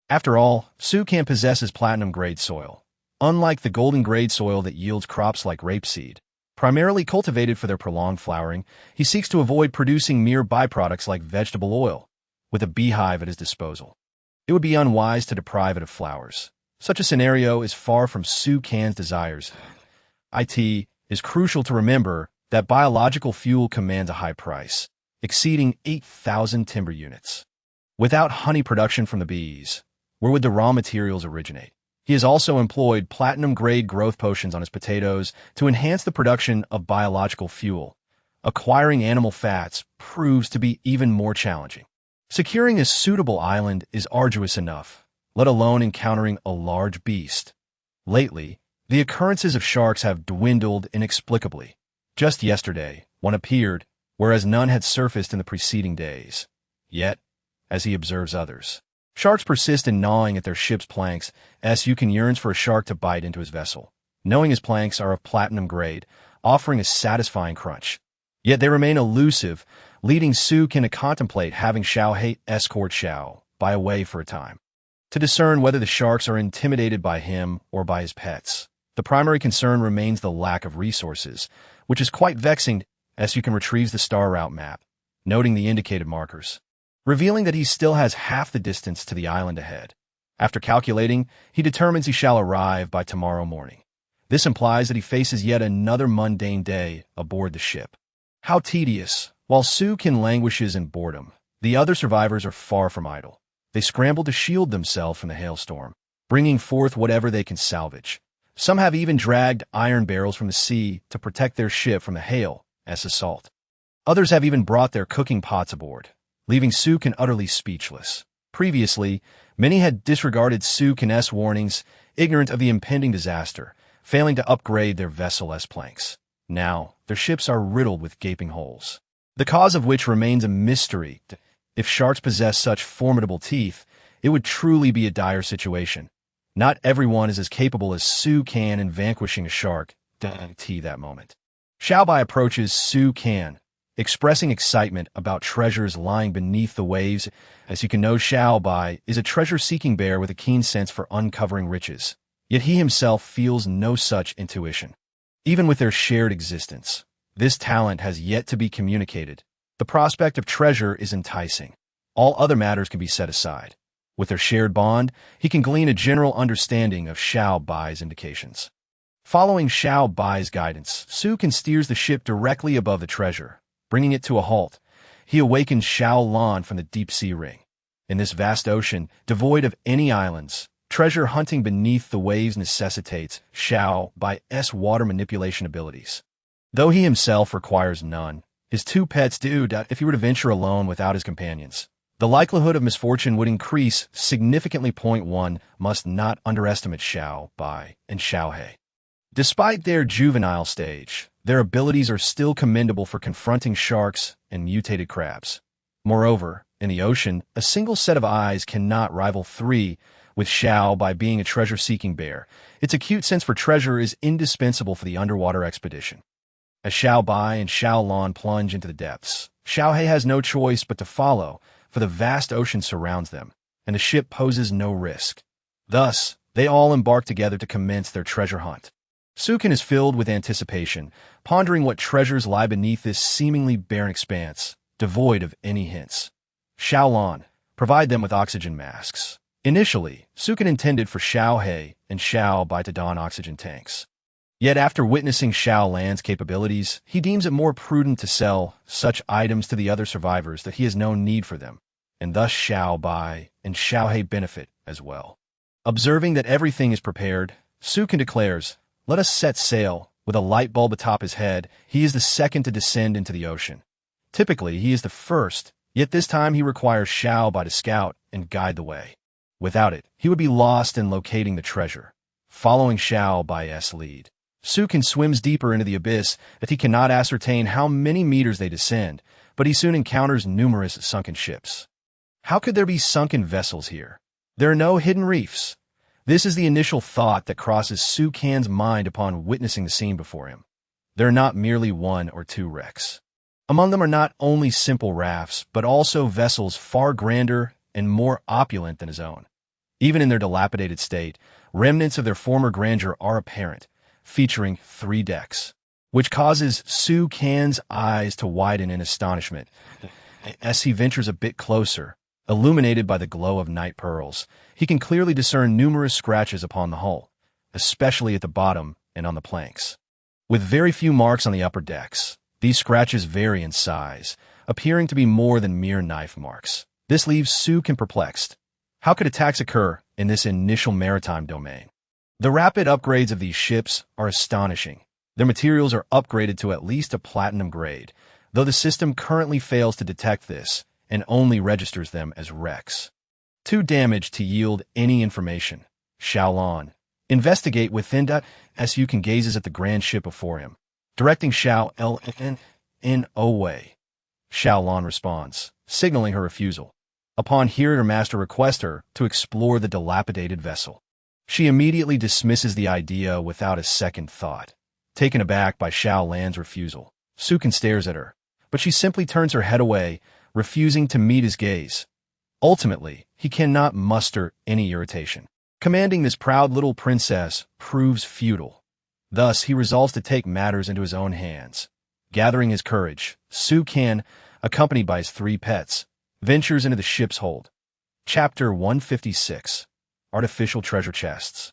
After all, Sukin possesses platinum-grade soil. Unlike the golden-grade soil that yields crops like rapeseed, primarily cultivated for their prolonged flowering, he seeks to avoid producing mere byproducts like vegetable oil. With a beehive at his disposal, it would be unwise to deprive it of flowers. Such a scenario is far from Sukin's desires. It is crucial to remember that biological fuel commands a high price, exceeding 8,000 timber units. Without honey production from the bees, where would the raw materials originate? He has also employed platinum-grade growth potions on his potatoes to enhance the production of biological fuel. Acquiring animal fats proves to be even more challenging. Securing a suitable island is arduous enough, let alone encountering a large beast. Lately, the occurrences of sharks have dwindled inexplicably. Just yesterday, one appeared, whereas none had surfaced in the preceding days. Yet, as he observes others, sharks persist in gnawing at their ship's planks, as Sukin yearns for a shark to bite into his vessel, knowing his planks are of platinum grade, offering a satisfying crunch. Yet they remain elusive, leading Sukin to contemplate having Xiao escort Xiao by away for a time, to discern whether the sharks are intimidated by him or by his pets. The primary concern remains the lack of resources, which is quite vexing, as Sukin retrieves the star route map, noting the indicated markers, revealing that he still has half the distance to the island ahead. After calculating, he determines he shall arrive by tomorrow morning. This implies that he faces yet another mundane day aboard the ship. How tedious! While Sukin languishes in boredom, the other survivors are far from idle. They scramble to shield themselves from the hailstorm, bringing forth whatever they can salvage. Some have even dragged iron barrels from the sea to protect their ship from the hail as assault. Others have even brought their cooking pots aboard, leaving Sukin utterly speechless. Previously, many had disregarded Sukin's warnings, ignorant of the impending disaster, failing to upgrade their vessel as planks. Now, their ships are riddled with gaping holes, the cause of which remains a mystery. If sharks possess such formidable teeth, it would truly be a dire situation. Not everyone is as capable as Sukin in vanquishing a shark that moment. Xiaobai approaches Sukin, expressing excitement about treasures lying beneath the waves. As you can know, Xiaobai is a treasure-seeking bear with a keen sense for uncovering riches. Yet he himself feels no such intuition. Even with their shared existence, this talent has yet to be communicated. The prospect of treasure is enticing. All other matters can be set aside. With their shared bond, he can glean a general understanding of Xiaobai's indications. Following Xiaobai's guidance, Sukin steers the ship directly above the treasure, bringing it to a halt. He awakens Xiao Lan from the deep sea ring. In this vast ocean, devoid of any islands, Treasure hunting beneath the waves necessitates Xiao Bai's water manipulation abilities. Though he himself requires none, his two pets do if he were to venture alone without his companions. The likelihood of misfortune would increase significantly. Point 1 must not underestimate Xiao Bai and Xiao He. Despite their juvenile stage, their abilities are still commendable for confronting sharks and mutated crabs. Moreover, in the ocean, a single set of eyes cannot rival three, with Xiao Bai being a treasure-seeking bear. Its acute sense for treasure is indispensable for the underwater expedition. As Xiao Bai and Xiao Lan plunge into the depths, Xiao He has no choice but to follow, for the vast ocean surrounds them, and the ship poses no risk. Thus, they all embark together to commence their treasure hunt. Sukin is filled with anticipation, pondering what treasures lie beneath this seemingly barren expanse, devoid of any hints. Xiao Lan, provide them with oxygen masks. Initially, Sukin intended for Xiao He and Xiao Bai to don oxygen tanks. Yet after witnessing Xiao Lan's capabilities, he deems it more prudent to sell such items to the other survivors that he has no need for them, and thus Xiao Bai and Xiao He benefit as well. Observing that everything is prepared, Sukin declares, "Let us set sail." With a light bulb atop his head, he is the second to descend into the ocean. Typically, he is the first, yet this time he requires Xiao Bai to scout and guide the way. Without it, he would be lost in locating the treasure. Following Xiao Bai's lead, Sukin swims deeper into the abyss that he cannot ascertain how many meters they descend, but he soon encounters numerous sunken ships. How could there be sunken vessels here? There are no hidden reefs. This is the initial thought that crosses Sukin's mind upon witnessing the scene before him. There are not merely one or two wrecks. Among them are not only simple rafts, but also vessels far grander and more opulent than his own. Even in their dilapidated state, remnants of their former grandeur are apparent, featuring 3 decks, which causes Sukin's eyes to widen in astonishment. As he ventures a bit closer, illuminated by the glow of night pearls, he can clearly discern numerous scratches upon the hull, especially at the bottom and on the planks. With very few marks on the upper decks, these scratches vary in size, appearing to be more than mere knife marks. This leaves Sukin perplexed. How could attacks occur in this initial maritime domain? The rapid upgrades of these ships are astonishing. Their materials are upgraded to at least a platinum grade, though the system currently fails to detect this and only registers them as wrecks. Too damaged to yield any information. Xiao Lan, investigate within as Sukin gazes at the grand ship before him, directing Xiao Lan away. Xiao Lan responds, signaling her refusal. Upon hearing her master request her to explore the dilapidated vessel, she immediately dismisses the idea without a second thought. Taken aback by Xiao Lan's refusal, Sukin stares at her, but she simply turns her head away, refusing to meet his gaze. Ultimately, he cannot muster any irritation. Commanding this proud little princess proves futile. Thus, he resolves to take matters into his own hands. Gathering his courage, Sukin, accompanied by his 3 pets, ventures into the ship's hold. Chapter 156. Artificial Treasure Chests.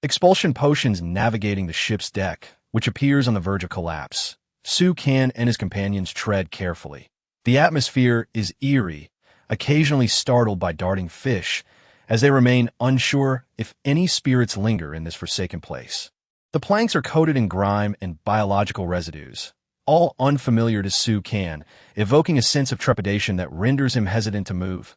Expulsion potions navigating the ship's deck, which appears on the verge of collapse. Sukin and his companions tread carefully. The atmosphere is eerie, occasionally startled by darting fish, as they remain unsure if any spirits linger in this forsaken place. The planks are coated in grime and biological residues, all unfamiliar to Sukin, evoking a sense of trepidation that renders him hesitant to move.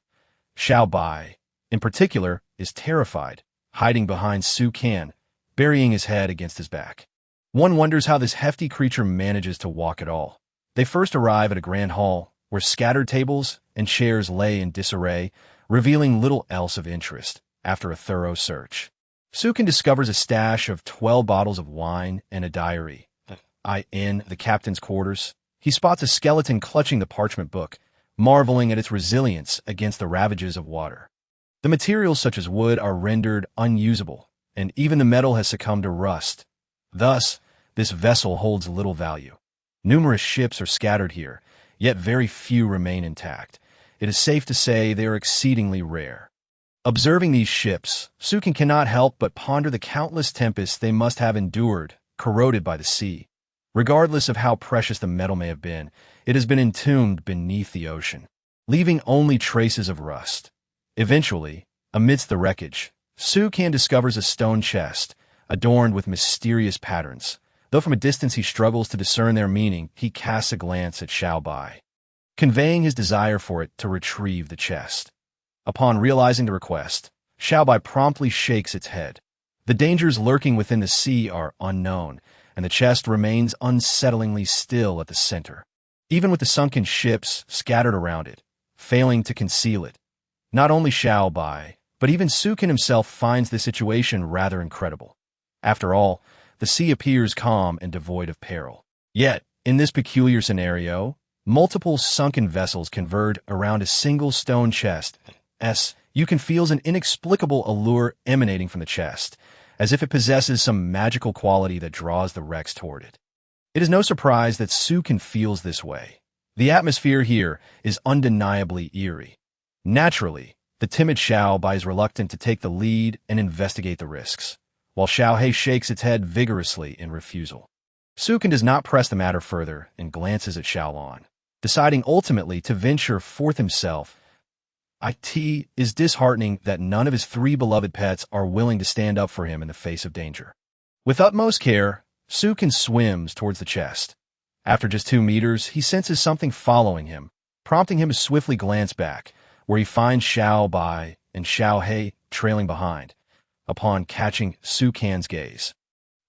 Xiao Bai, in particular, is terrified, hiding behind Sukin, burying his head against his back. One wonders how this hefty creature manages to walk at all. They first arrive at a grand hall, where scattered tables and chairs lay in disarray, revealing little else of interest after a thorough search. Sukin discovers a stash of 12 bottles of wine and a diary. In the captain's quarters, he spots a skeleton clutching the parchment book, marveling at its resilience against the ravages of water. The materials such as wood are rendered unusable, and even the metal has succumbed to rust. Thus, this vessel holds little value. Numerous ships are scattered here, yet very few remain intact. It is safe to say they are exceedingly rare. Observing these ships, Sukin cannot help but ponder the countless tempests they must have endured, corroded by the sea. Regardless of how precious the metal may have been, it has been entombed beneath the ocean, leaving only traces of rust. Eventually, amidst the wreckage, Su-kan discovers a stone chest, adorned with mysterious patterns. Though from a distance he struggles to discern their meaning, he casts a glance at Xiaobai, conveying his desire for it to retrieve the chest. Upon realizing the request, Xiaobai promptly shakes its head. The dangers lurking within the sea are unknown, and the chest remains unsettlingly still at the center, even with the sunken ships scattered around it, failing to conceal it. Not only Xiaobai, but even Su-kan himself finds the situation rather incredible. After all, the sea appears calm and devoid of peril. Yet, in this peculiar scenario, multiple sunken vessels converge around a single stone chest. Su-kan feels an inexplicable allure emanating from the chest, as if it possesses some magical quality that draws the wrecks toward it. It is no surprise that Su-kan feels this way. The atmosphere here is undeniably eerie. Naturally, the timid Xiaobai is reluctant to take the lead and investigate the risks, while Xiaohei shakes its head vigorously in refusal. Su-kan does not press the matter further and glances at Xiaolon, deciding ultimately to venture forth himself. It is disheartening that none of his three beloved pets are willing to stand up for him in the face of danger. With utmost care, Su-kan swims towards the chest. After just 2 meters, he senses something following him, prompting him to swiftly glance back, where he finds Xiaobai and Xiaohei trailing behind. Upon catching Su-kan's gaze,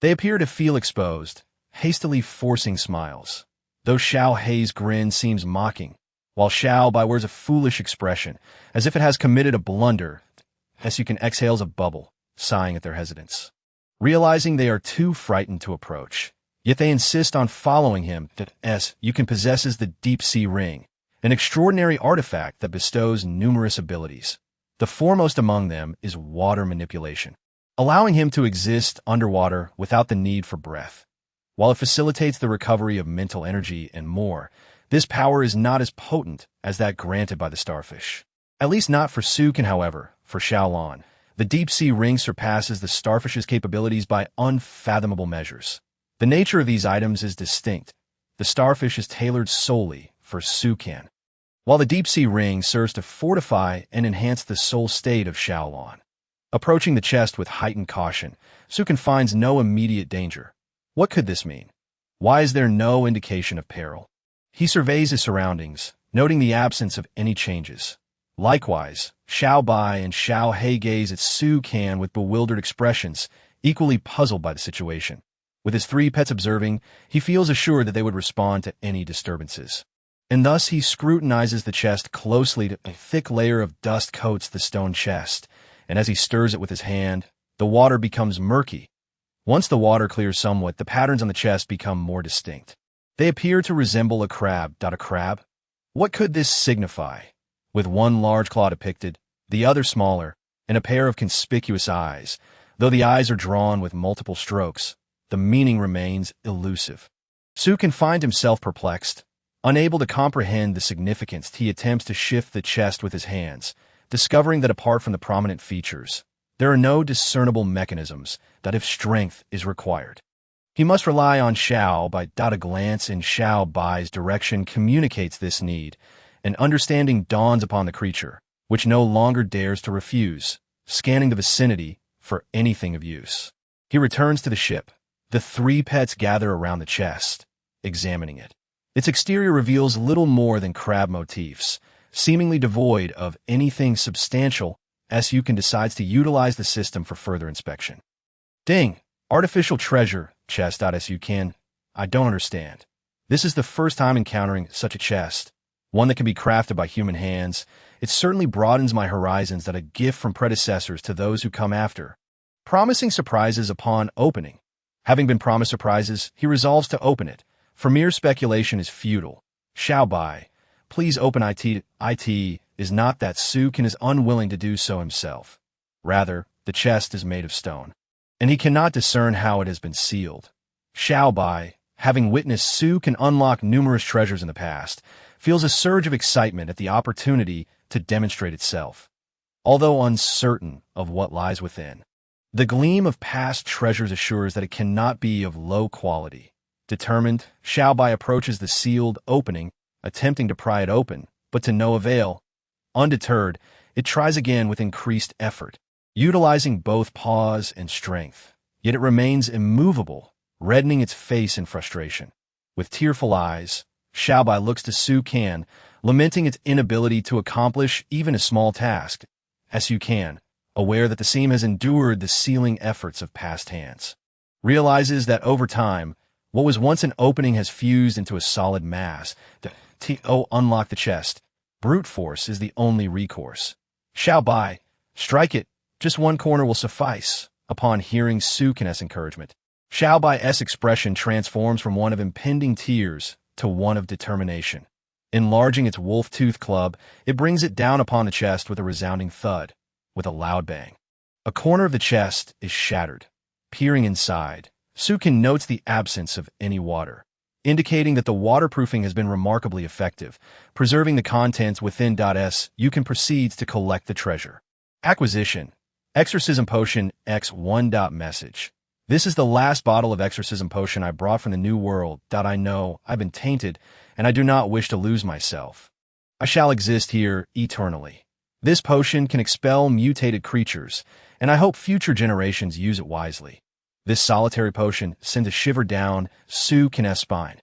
they appear to feel exposed, hastily forcing smiles, though Xiaohei's grin seems mocking, while Xiaobai wears a foolish expression, as if it has committed a blunder. Su-kan exhales a bubble, sighing at their hesitance. Realizing they are too frightened to approach, yet they insist on following him. Su-kan possesses the deep-sea ring, an extraordinary artifact that bestows numerous abilities. The foremost among them is water manipulation, allowing him to exist underwater without the need for breath. While it facilitates the recovery of mental energy and more, this power is not as potent as that granted by the starfish. At least not for Su-kan, however. For Xiaolon, the deep-sea ring surpasses the starfish's capabilities by unfathomable measures. The nature of these items is distinct. The starfish is tailored solely for Su-kan, while the deep-sea ring serves to fortify and enhance the soul state of Xiaolon. Approaching the chest with heightened caution, Su-kan finds no immediate danger. What could this mean? Why is there no indication of peril? He surveys his surroundings, noting the absence of any changes. Likewise, Xiaobai and Xiaohei gaze at Su-kan with bewildered expressions, equally puzzled by the situation. With his 3 pets observing, he feels assured that they would respond to any disturbances. And thus he scrutinizes the chest closely. A thick layer of dust coats the stone chest, and as he stirs it with his hand, the water becomes murky. Once the water clears somewhat, the patterns on the chest become more distinct. They appear to resemble a crab. A crab? What could this signify? With one large claw depicted, the other smaller, and a pair of conspicuous eyes. Though the eyes are drawn with multiple strokes, the meaning remains elusive. Su-kan finds himself perplexed. Unable to comprehend the significance, he attempts to shift the chest with his hands, discovering that apart from the prominent features, there are no discernible mechanisms that if strength is required. He must rely on Xiaobai. A glance in Xiaobai's direction communicates this need, and understanding dawns upon the creature, which no longer dares to refuse, scanning the vicinity for anything of use. He returns to the ship. The 3 pets gather around the chest, examining it. Its exterior reveals little more than crab motifs, seemingly devoid of anything substantial. Su-kan decides to utilize the system for further inspection. Ding! Artificial treasure chest. Su-kan, I don't understand. This is the first time encountering such a chest, one that can be crafted by human hands. It certainly broadens my horizons. A gift from predecessors to those who come after, promising surprises upon opening. Having been promised surprises, he resolves to open it, for mere speculation is futile. Xiaobai, please open it. It is not that Su-kan is unwilling to do so himself. Rather, the chest is made of stone, and he cannot discern how it has been sealed. Xiaobai, having witnessed Su-kan unlock numerous treasures in the past, feels a surge of excitement at the opportunity to demonstrate itself. Although uncertain of what lies within, the gleam of past treasures assures that it cannot be of low quality. Determined, Xiaobai approaches the sealed opening, attempting to pry it open, but to no avail. Undeterred, it tries again with increased effort. utilizing both paws and strength. Yet it remains immovable, reddening its face in frustration. With tearful eyes, Xiaobai looks to Su Can, lamenting its inability to accomplish even a small task. Su Can, aware that the seam has endured the sealing efforts of past hands, realizes that over time, what was once an opening has fused into a solid mass. Unlock the chest. Brute force is the only recourse. Xiaobai, strike it. Just one corner will suffice. Upon hearing Su Can's encouragement, Xiaobai's expression transforms from one of impending tears to one of determination. Enlarging its wolf-tooth club, it brings it down upon the chest with a resounding thud, with a loud bang. A corner of the chest is shattered. Peering inside, Su Can notes the absence of any water, indicating that the waterproofing has been remarkably effective, preserving the contents within. You can proceed to collect the treasure. Acquisition. Exorcism Potion X1. Message. This is the last bottle of exorcism potion I brought from the New World. I know I've been tainted, and I do not wish to lose myself. I shall exist here eternally. This potion can expel mutated creatures, and I hope future generations use it wisely. This solitary potion sends a shiver down Su Can's spine.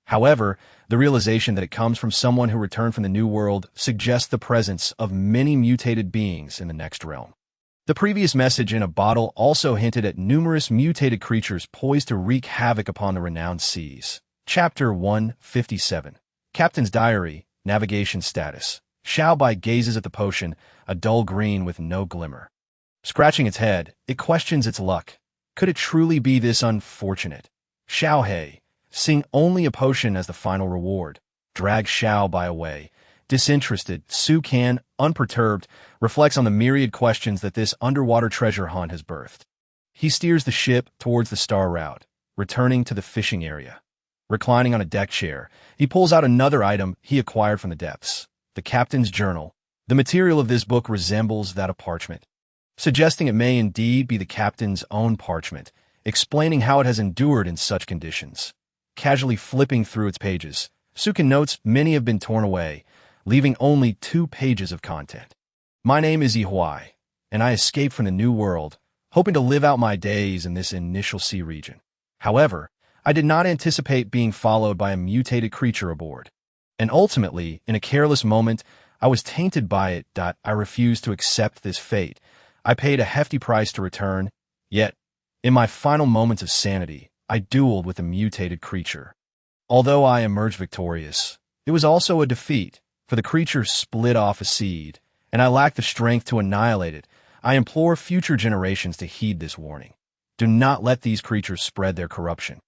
However, the realization that it comes from someone who returned from the New World suggests the presence of many mutated beings in the next realm. The previous message in a bottle also hinted at numerous mutated creatures poised to wreak havoc upon the renowned seas. Chapter 157. Captain's Diary, Navigation Status. Xiaobai gazes at the potion, a dull green with no glimmer. Scratching its head, it questions its luck. Could it truly be this unfortunate? Xiaohei, seeing only a potion as the final reward, drags Xiaobai away. Disinterested, Su Can, unperturbed, reflects on the myriad questions that this underwater treasure hunt has birthed. He steers the ship towards the star route, returning to the fishing area. Reclining on a deck chair, he pulls out another item he acquired from the depths, the captain's journal. The material of this book resembles that of parchment, suggesting it may indeed be the captain's own parchment, explaining how it has endured in such conditions. Casually flipping through its pages, Su Can notes many have been torn away, leaving only 2 pages of content. My name is Yihuai, and I escaped from the New World, hoping to live out my days in this initial sea region. However, I did not anticipate being followed by a mutated creature aboard. And ultimately, in a careless moment, I was tainted by it. I refused to accept this fate. I paid a hefty price to return, yet, in my final moments of sanity, I dueled with a mutated creature. Although I emerged victorious, it was also a defeat, for the creature split off a seed, and I lacked the strength to annihilate it. I implore future generations to heed this warning. Do not let these creatures spread their corruption.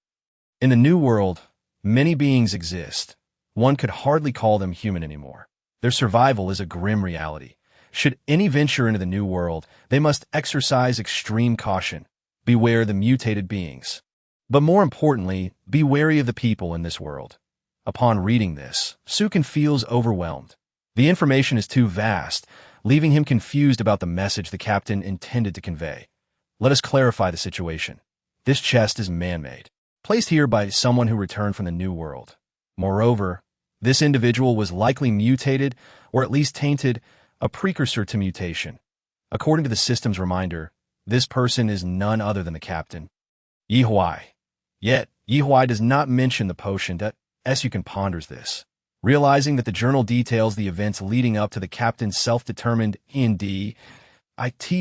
In the New World, many beings exist. One could hardly call them human anymore. Their survival is a grim reality. Should any venture into the New World, they must exercise extreme caution. Beware the mutated beings. But more importantly, be wary of the people in this world. Upon reading this, Su Can feels overwhelmed. The information is too vast, leaving him confused about the message the captain intended to convey. Let us clarify the situation. This chest is man-made, placed here by someone who returned from the New World. Moreover, this individual was likely mutated, or at least tainted, a precursor to mutation. According to the system's reminder, this person is none other than the captain, Yihuai. Yet, Yihuai does not mention the potion. Su Can ponders this, realizing that the journal details the events leading up to the captain's self-determined It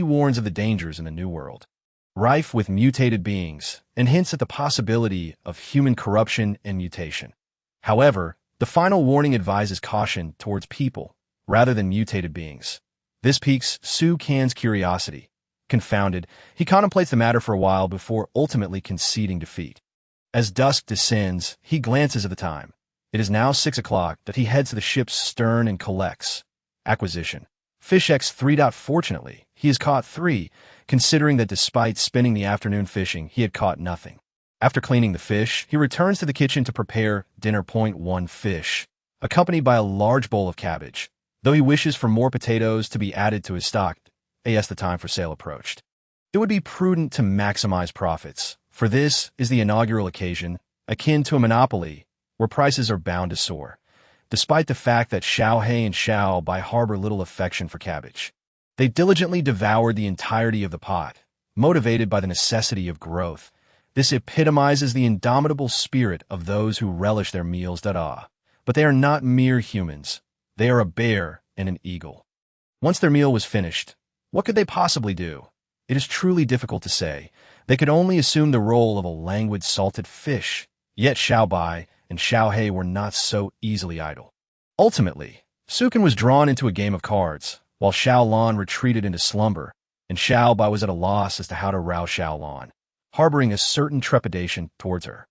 warns of the dangers in the New World, rife with mutated beings, and hints at the possibility of human corruption and mutation. However, the final warning advises caution towards people, rather than mutated beings. This piques Su Can's curiosity. Confounded, he contemplates the matter for a while before ultimately conceding defeat. As dusk descends, he glances at the time. It is now 6 o'clock. He heads to the ship's stern and collects. Acquisition. Fish X3. Fortunately, he has caught 3, considering that despite spending the afternoon fishing, he had caught nothing. After cleaning the fish, he returns to the kitchen to prepare dinner. 1 Fish, accompanied by a large bowl of cabbage, though he wishes for more potatoes to be added to his stock, as the time for sale approached. It would be prudent to maximize profits, for this is the inaugural occasion, akin to a monopoly, where prices are bound to soar, despite the fact that Xiaohei and Xiaobai harbor little affection for cabbage. They diligently devoured the entirety of the pot, motivated by the necessity of growth. This epitomizes the indomitable spirit of those who relish their meals.A. But they are not mere humans. They are a bear and an eagle. Once their meal was finished, what could they possibly do? It is truly difficult to say. They could only assume the role of a languid salted fish. Yet Xiao Bai and Xiao He were not so easily idle. Ultimately, Sukin was drawn into a game of cards, while Xiao Lan retreated into slumber, and Xiao Bai was at a loss as to how to rouse Xiao Lan, harboring a certain trepidation towards her.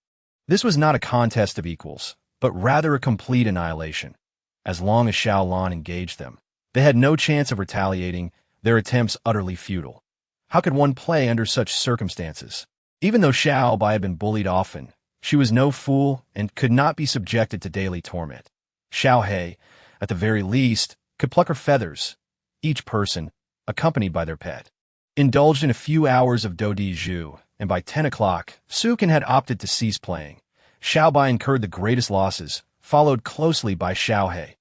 This was not a contest of equals, but rather a complete annihilation. As long as Xiao Lan engaged them, they had no chance of retaliating, their attempts utterly futile. How could one play under such circumstances? Even though Xiao Bai had been bullied often, she was no fool and could not be subjected to daily torment. Xiao He, at the very least, could pluck her feathers, each person, accompanied by their pet, indulged in a few hours of Do Di Zhu, and by 10 o'clock, Sukin had opted to cease playing. Xiao Bai incurred the greatest losses, followed closely by Xiao He.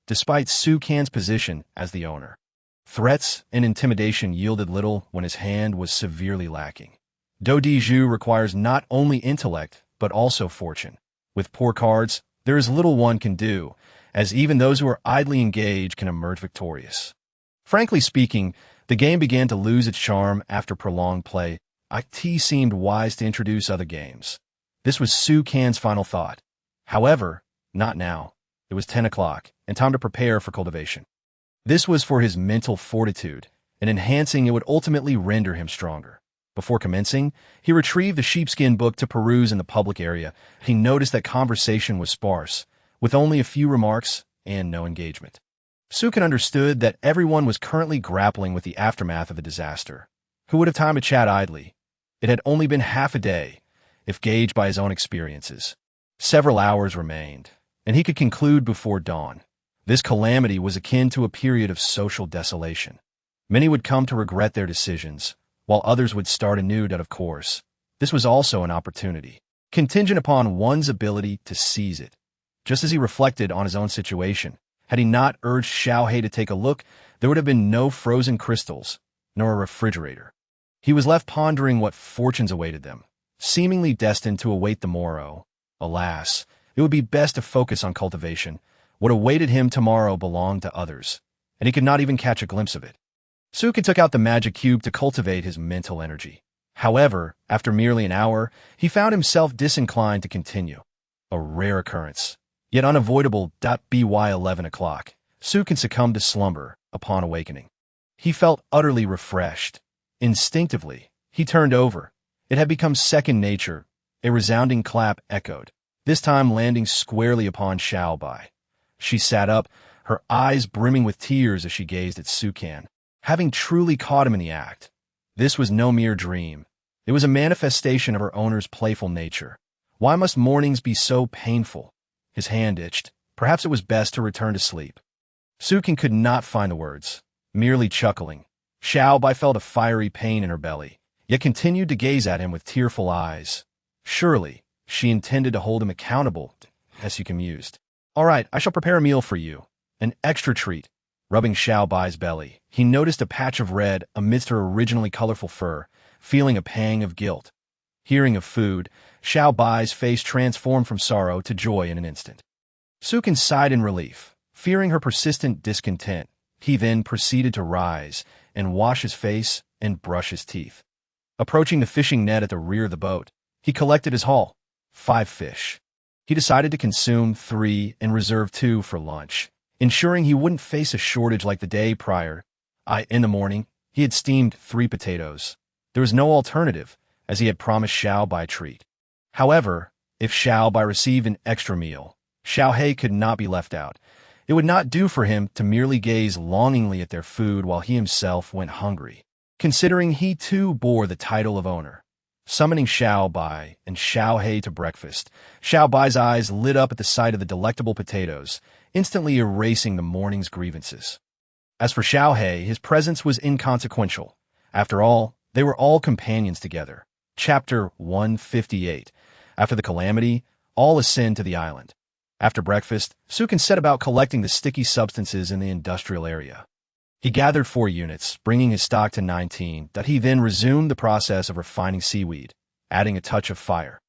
Despite Sukin's position as the owner, threats and intimidation yielded little when his hand was severely lacking. Do Di Zhu requires not only intellect, but also fortune. With poor cards, there is little one can do, as even those who are idly engaged can emerge victorious. Frankly speaking, the game began to lose its charm after prolonged play. IT seemed wise to introduce other games. This was Sukin's final thought. However, not now. It was 10 o'clock, and time to prepare for cultivation. This was for his mental fortitude, and enhancing it would ultimately render him stronger. Before commencing, he retrieved the sheepskin book to peruse in the public area. He noticed that conversation was sparse, with only a few remarks and no engagement. Sukin understood that everyone was currently grappling with the aftermath of the disaster. Who would have time to chat idly? It had only been half a day, if gauged by his own experiences. Several hours remained, and he could conclude before dawn. This calamity was akin to a period of social desolation. Many would come to regret their decisions, while others would start anew. Of course, this was also an opportunity, contingent upon one's ability to seize it. Just as he reflected on his own situation, had he not urged Xiao He to take a look, there would have been no frozen crystals, nor a refrigerator. He was left pondering what fortunes awaited them, seemingly destined to await the morrow. Alas, it would be best to focus on cultivation. What awaited him tomorrow belonged to others, and he could not even catch a glimpse of it. Sukin took out the magic cube to cultivate his mental energy. However, after merely an hour, he found himself disinclined to continue. A rare occurrence, yet unavoidable. By 11 o'clock, Sukin succumbed to slumber upon awakening. He felt utterly refreshed. Instinctively, he turned over. It had become second nature. A resounding clap echoed, this time landing squarely upon Xiao Bai. She sat up, her eyes brimming with tears as she gazed at Sukin, having truly caught him in the act. This was no mere dream. It was a manifestation of her owner's playful nature. Why must mornings be so painful? His hand itched. Perhaps it was best to return to sleep. Sukin could not find the words, merely chuckling. Xiao Bai felt a fiery pain in her belly, yet continued to gaze at him with tearful eyes. Surely, she intended to hold him accountable, as he mused. All right, I shall prepare a meal for you. An extra treat. Rubbing Xiao Bai's belly, he noticed a patch of red amidst her originally colorful fur, feeling a pang of guilt. Hearing of food, Xiao Bai's face transformed from sorrow to joy in an instant. Sukin sighed in relief, fearing her persistent discontent. He then proceeded to rise and wash his face and brush his teeth. Approaching the fishing net at the rear of the boat, he collected his haul, 5 fish. He decided to consume 3 and reserve 2 for lunch, ensuring he wouldn't face a shortage like the day prior. In the morning, he had steamed 3 potatoes. There was no alternative, as he had promised Xiao Bai a treat. However, if Xiao Bai received an extra meal, Xiao He could not be left out. It would not do for him to merely gaze longingly at their food while he himself went hungry, considering he too bore the title of owner. Summoning Xiao Bai and Xiao He to breakfast, Xiao Bai's eyes lit up at the sight of the delectable potatoes, instantly erasing the morning's grievances. As for Xiao He, his presence was inconsequential. After all, they were all companions together. Chapter 158. After the calamity, all ascend to the island. After breakfast, Sukin set about collecting the sticky substances in the industrial area. He gathered 4 units, bringing his stock to 19, that he then resumed the process of refining seaweed, adding a touch of fire.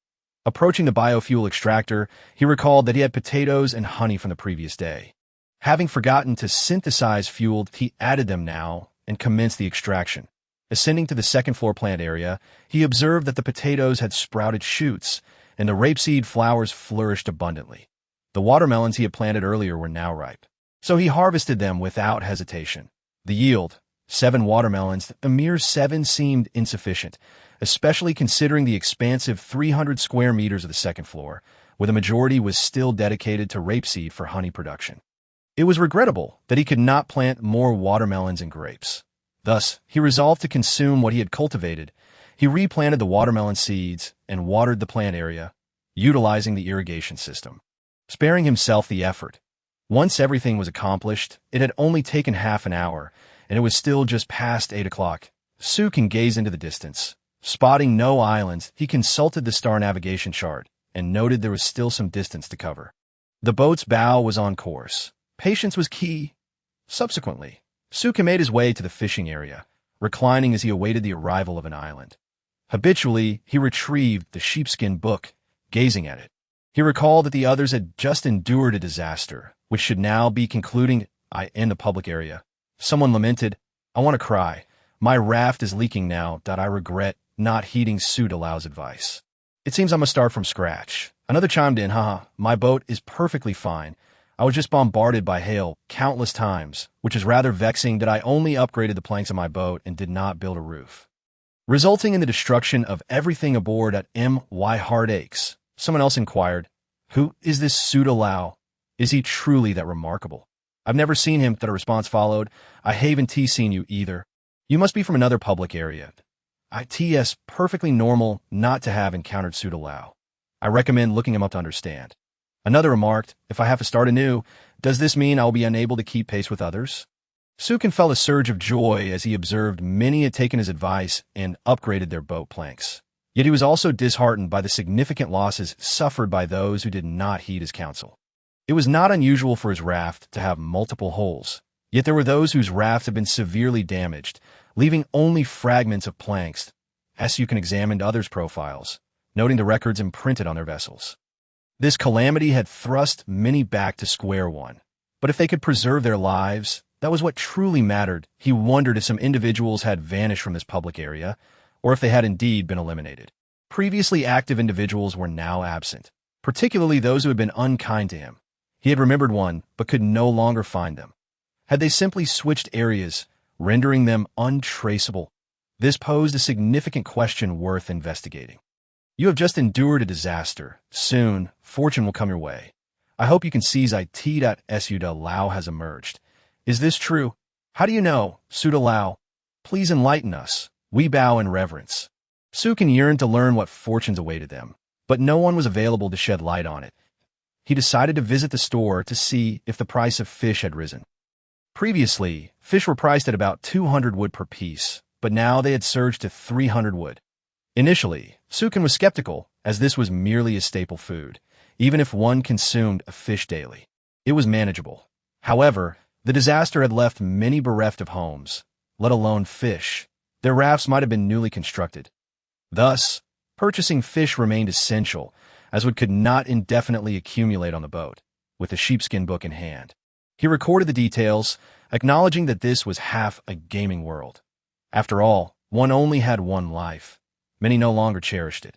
Approaching the biofuel extractor, he recalled that he had potatoes and honey from the previous day. Having forgotten to synthesize fuel, he added them now and commenced the extraction. Ascending to the second-floor plant area, he observed that the potatoes had sprouted shoots, and the rapeseed flowers flourished abundantly. The watermelons he had planted earlier were now ripe, so he harvested them without hesitation. The yield, 7 watermelons, a mere 7, seemed insufficient, especially considering the expansive 300 square meters of the second floor, where the majority was still dedicated to rapeseed for honey production. It was regrettable that he could not plant more watermelons and grapes. Thus, he resolved to consume what he had cultivated. He replanted the watermelon seeds and watered the plant area, utilizing the irrigation system, sparing himself the effort. Once everything was accomplished, it had only taken half an hour, and it was still just past 8 o'clock. Su can gaze into the distance. Spotting no islands, he consulted the star navigation chart and noted there was still some distance to cover. The boat's bow was on course. Patience was key. Subsequently, Suka made his way to the fishing area, reclining as he awaited the arrival of an island. Habitually, he retrieved the sheepskin book, gazing at it. He recalled that the others had just endured a disaster, which should now be concluding in the public area. Someone lamented, "I want to cry. My raft is leaking now that I regret not heeding Su-Lao's advice. It seems I must start from scratch." Another chimed in, "Haha, my boat is perfectly fine. I was just bombarded by hail countless times, which is rather vexing that I only upgraded the planks of my boat and did not build a roof, resulting in the destruction of everything aboard at my heart aches." Someone else inquired, "Who is this Su-Lao? Is he truly that remarkable? I've never seen him." That a response followed, "I haven't seen you either. You must be from another public area. It's perfectly normal not to have encountered Su-Lao. I recommend looking him up to understand." Another remarked, "If I have to start anew, does this mean I will be unable to keep pace with others?" Sukin felt a surge of joy as he observed many had taken his advice and upgraded their boat planks. Yet he was also disheartened by the significant losses suffered by those who did not heed his counsel. It was not unusual for his raft to have multiple holes, yet there were those whose rafts had been severely damaged, leaving only fragments of planks. Sukin examined others' profiles, noting the records imprinted on their vessels. This calamity had thrust many back to square one, but if they could preserve their lives, that was what truly mattered. He wondered if some individuals had vanished from this public area, or if they had indeed been eliminated. Previously active individuals were now absent, particularly those who had been unkind to him. He had remembered one, but could no longer find them. Had they simply switched areas, rendering them untraceable? This posed a significant question worth investigating. You have just endured a disaster. Soon, fortune will come your way. I hope you can seize it. Su-Lao has emerged. Is this true? How do you know, Su-Lao? Please enlighten us. We bow in reverence. Sukin yearned to learn what fortunes awaited them, but no one was available to shed light on it. He decided to visit the store to see if the price of fish had risen. Previously, fish were priced at about 200 wood per piece, but now they had surged to 300 wood. Initially, Sukin was skeptical, as this was merely a staple food. Even if one consumed a fish daily, it was manageable. However, the disaster had left many bereft of homes, let alone fish. Their rafts might have been newly constructed. Thus, purchasing fish remained essential, as wood could not indefinitely accumulate on the boat. With a sheepskin book in hand, he recorded the details, acknowledging that this was half a gaming world. After all, one only had one life. Many no longer cherished it.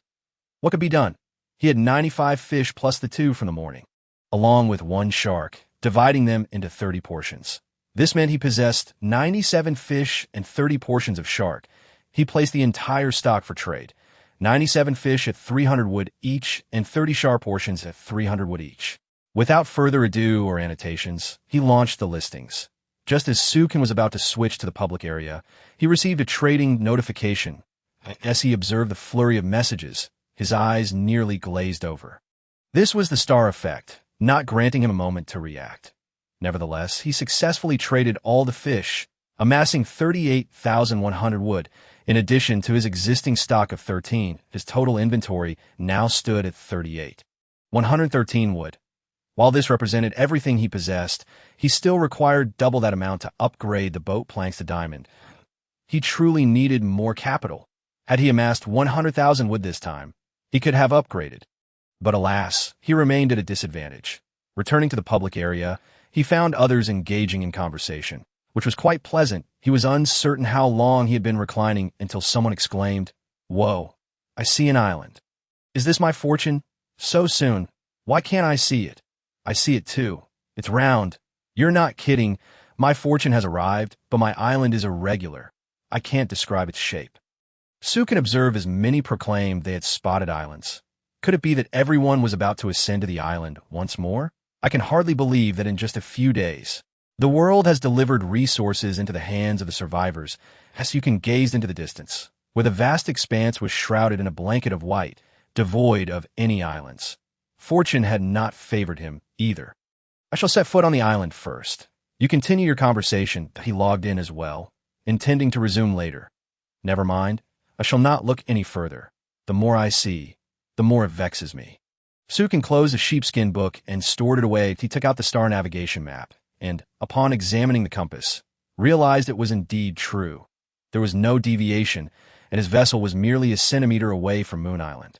What could be done? He had 95 fish plus the 2 from the morning, along with 1 shark, dividing them into 30 portions. This meant he possessed 97 fish and 30 portions of shark. He placed the entire stock for trade. 97 fish at 300 wood each and 30 shark portions at 300 wood each. Without further ado or annotations, he launched the listings. Just as Sukin was about to switch to the public area, he received a trading notification. As he observed the flurry of messages, his eyes nearly glazed over. This was the star effect, not granting him a moment to react. Nevertheless, he successfully traded all the fish, amassing 38,100 wood. In addition to his existing stock of 13, his total inventory now stood at 38,113 wood. While this represented everything he possessed, he still required double that amount to upgrade the boat planks to diamond. He truly needed more capital. Had he amassed 100,000 wood this time, he could have upgraded. But alas, he remained at a disadvantage. Returning to the public area, he found others engaging in conversation, which was quite pleasant. He was uncertain how long he had been reclining until someone exclaimed, "Whoa, I see an island. Is this my fortune? So soon. Why can't I see it? I see it too. It's round. You're not kidding. My fortune has arrived, but my island is irregular. I can't describe its shape." Su can observe as many proclaimed they had spotted islands. Could it be that everyone was about to ascend to the island once more? I can hardly believe that in just a few days, the world has delivered resources into the hands of the survivors. As you can gaze into the distance, where the vast expanse was shrouded in a blanket of white, devoid of any islands. Fortune had not favored him either. "I shall set foot on the island first. You continue your conversation," he logged in as well, intending to resume later. "Never mind. I shall not look any further. The more I see, the more it vexes me." Sukin closed a sheepskin book and stored it away. He took out the star navigation map and, upon examining the compass, realized it was indeed true. There was no deviation, and his vessel was merely a centimeter away from Moon Island.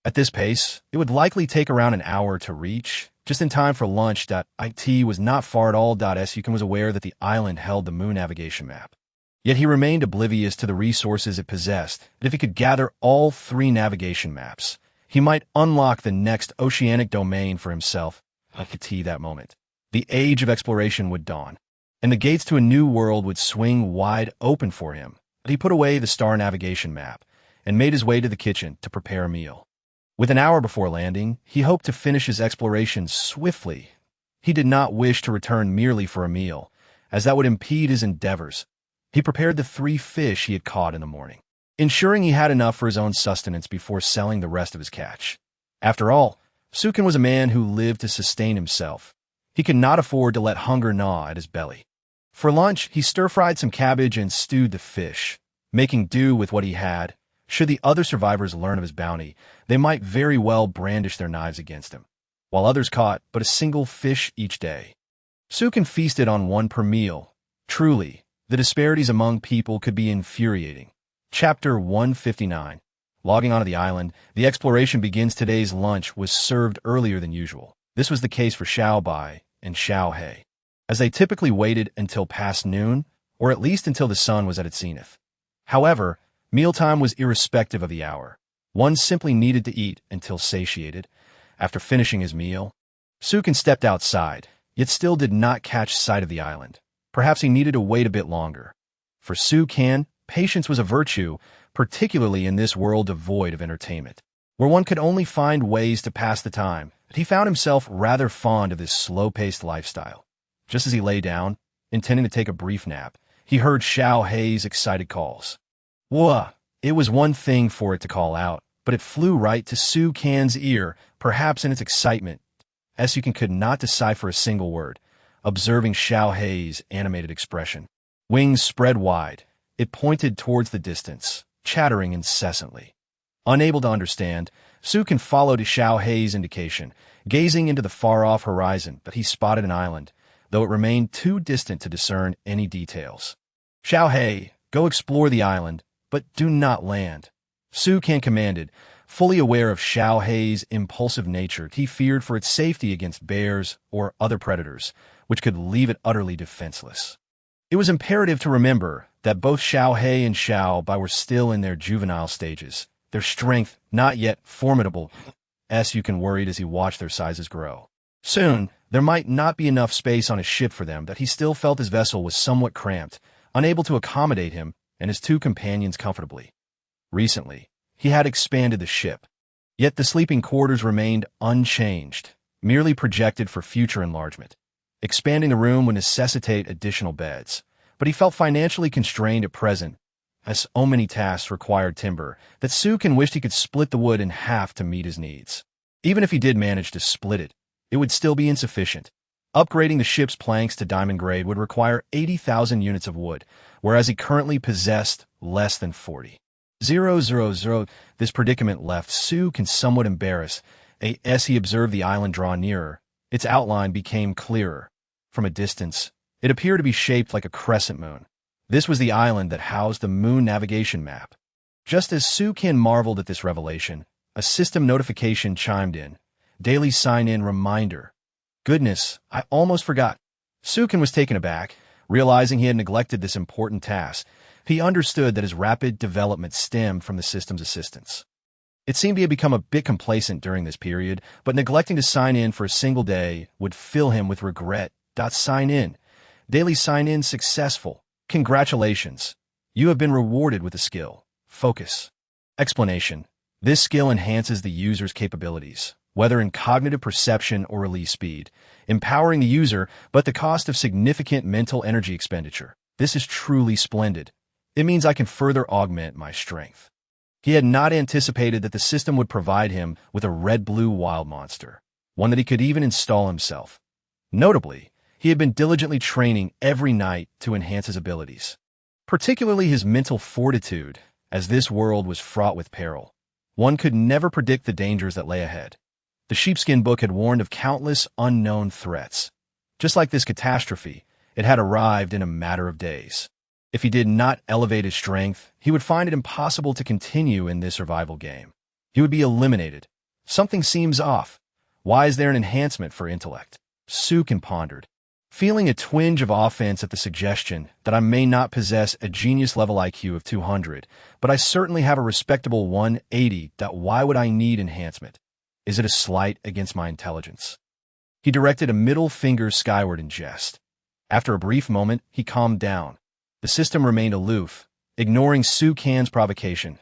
At this pace, it would likely take around an hour to reach, just in time for lunch. It was not far at all. Sukin was aware that the island held the moon navigation map. Yet he remained oblivious to the resources it possessed, and if he could gather all 3 navigation maps, he might unlock the next oceanic domain for himself. That moment, the age of exploration would dawn, and the gates to a new world would swing wide open for him. But he put away the star navigation map and made his way to the kitchen to prepare a meal. With an hour before landing, he hoped to finish his exploration swiftly. He did not wish to return merely for a meal, as that would impede his endeavors. He prepared the 3 fish he had caught in the morning, ensuring he had enough for his own sustenance before selling the rest of his catch. After all, Sukin was a man who lived to sustain himself. He could not afford to let hunger gnaw at his belly. For lunch, he stir-fried some cabbage and stewed the fish, making do with what he had. Should the other survivors learn of his bounty, they might very well brandish their knives against him, while others caught but a single fish each day. Sukin feasted on 1 per meal. Truly, the disparities among people could be infuriating. Chapter 159. Logging onto the island, the exploration begins. Today's lunch was served earlier than usual. This was the case for Xiao Bai and Xiao He, as they typically waited until past noon, or at least until the sun was at its zenith. However, mealtime was irrespective of the hour. One simply needed to eat until satiated. After finishing his meal, Sukin stepped outside, yet still did not catch sight of the island. Perhaps he needed to wait a bit longer. For Sukin, patience was a virtue, particularly in this world devoid of entertainment, where one could only find ways to pass the time. But he found himself rather fond of this slow-paced lifestyle. Just as he lay down, intending to take a brief nap, he heard Xiao Hei's excited calls. Whoa! It was one thing for it to call out, but it flew right to Sukin's ear, perhaps in its excitement. Sukin could not decipher a single word, observing Xiao Hei's animated expression. Wings spread wide, it pointed towards the distance, chattering incessantly. Unable to understand, Sukin followed Xiao Hei's indication, gazing into the far-off horizon, but he spotted an island, though it remained too distant to discern any details. Xiao Hei, go explore the island, but do not land. Sukin commanded, fully aware of Xiao Hei's impulsive nature. He feared for its safety against bears or other predators, which could leave it utterly defenseless. It was imperative to remember that both Xiao Hei and Xiao Bai were still in their juvenile stages, their strength not yet formidable. Sukin worried as he watched their sizes grow. Soon, there might not be enough space on his ship for them. That he still felt his vessel was somewhat cramped, unable to accommodate him and his 2 companions comfortably. Recently, he had expanded the ship, yet the sleeping quarters remained unchanged, merely projected for future enlargement. Expanding the room would necessitate additional beds, but he felt financially constrained at present, as so many tasks required timber that Sukin wished he could split the wood in half to meet his needs. Even if he did manage to split it, it would still be insufficient. Upgrading the ship's planks to diamond grade would require 80,000 units of wood, whereas he currently possessed less than 40,000. This predicament left Sukin somewhat embarrassed as he observed the island draw nearer. Its outline became clearer. From a distance, it appeared to be shaped like a crescent moon. This was the island that housed the moon navigation map. Just as Sukin marveled at this revelation, a system notification chimed in. Daily sign-in reminder. Goodness, I almost forgot. Sukin was taken aback, realizing he had neglected this important task. He understood that his rapid development stemmed from the system's assistance. It seemed he had become a bit complacent during this period, but neglecting to sign in for a single day would fill him with regret. Sign in. Daily sign-in successful. Congratulations. You have been rewarded with a skill. Focus. Explanation. This skill enhances the user's capabilities, whether in cognitive perception or release speed, empowering the user, but the cost of significant mental energy expenditure. This is truly splendid. It means I can further augment my strength. He had not anticipated that the system would provide him with a red-blue wild monster, one that he could even install himself. Notably, he had been diligently training every night to enhance his abilities, particularly his mental fortitude, as this world was fraught with peril. One could never predict the dangers that lay ahead. The sheepskin book had warned of countless unknown threats. Just like this catastrophe, it had arrived in a matter of days. If he did not elevate his strength, he would find it impossible to continue in this survival game. He would be eliminated. Something seems off. Why is there an enhancement for intellect? Sukin pondered, feeling a twinge of offense at the suggestion that I may not possess a genius-level IQ of 200, but I certainly have a respectable 180. Why would I need enhancement? Is it a slight against my intelligence? He directed a middle finger skyward in jest. After a brief moment, he calmed down. The system remained aloof, ignoring Sukin's provocation.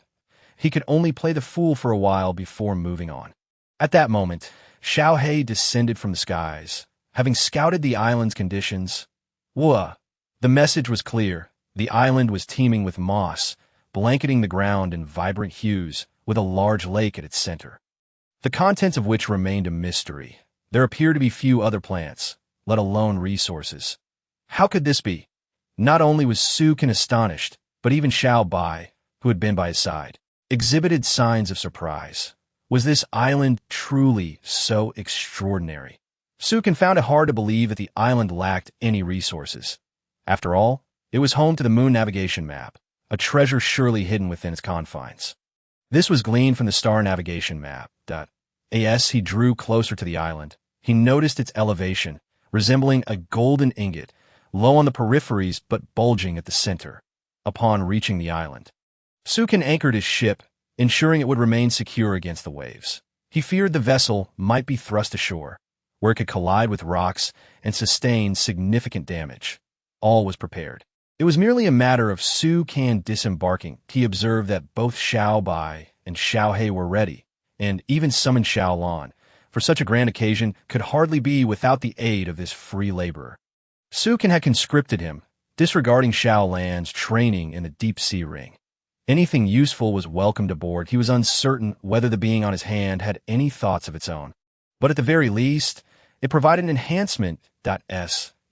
He could only play the fool for a while before moving on. At that moment, Xiaohei descended from the skies, having scouted the island's conditions. The message was clear. The island was teeming with moss, blanketing the ground in vibrant hues, with a large lake at its center, the contents of which remained a mystery. There appeared to be few other plants, let alone resources. How could this be? Not only was Sukin astonished, but even Xiao Bai, who had been by his side, exhibited signs of surprise. Was this island truly so extraordinary? Sukin found it hard to believe that the island lacked any resources. After all, it was home to the moon navigation map, a treasure surely hidden within its confines. This was gleaned from the star navigation map. As he drew closer to the island, he noticed its elevation, resembling a golden ingot, low on the peripheries but bulging at the center. Upon reaching the island, Sukin anchored his ship, ensuring it would remain secure against the waves. He feared the vessel might be thrust ashore, where it could collide with rocks and sustain significant damage. All was prepared. It was merely a matter of Sukin disembarking. He observed that both Xiao Bai and Xiaohei were ready, and even summoned Xiao Lan, for such a grand occasion could hardly be without the aid of this free laborer. Sukin had conscripted him, disregarding Xiao Lan's training in the deep-sea ring. Anything useful was welcomed aboard. He was uncertain whether the being on his hand had any thoughts of its own. But at the very least, it provided an enhancement.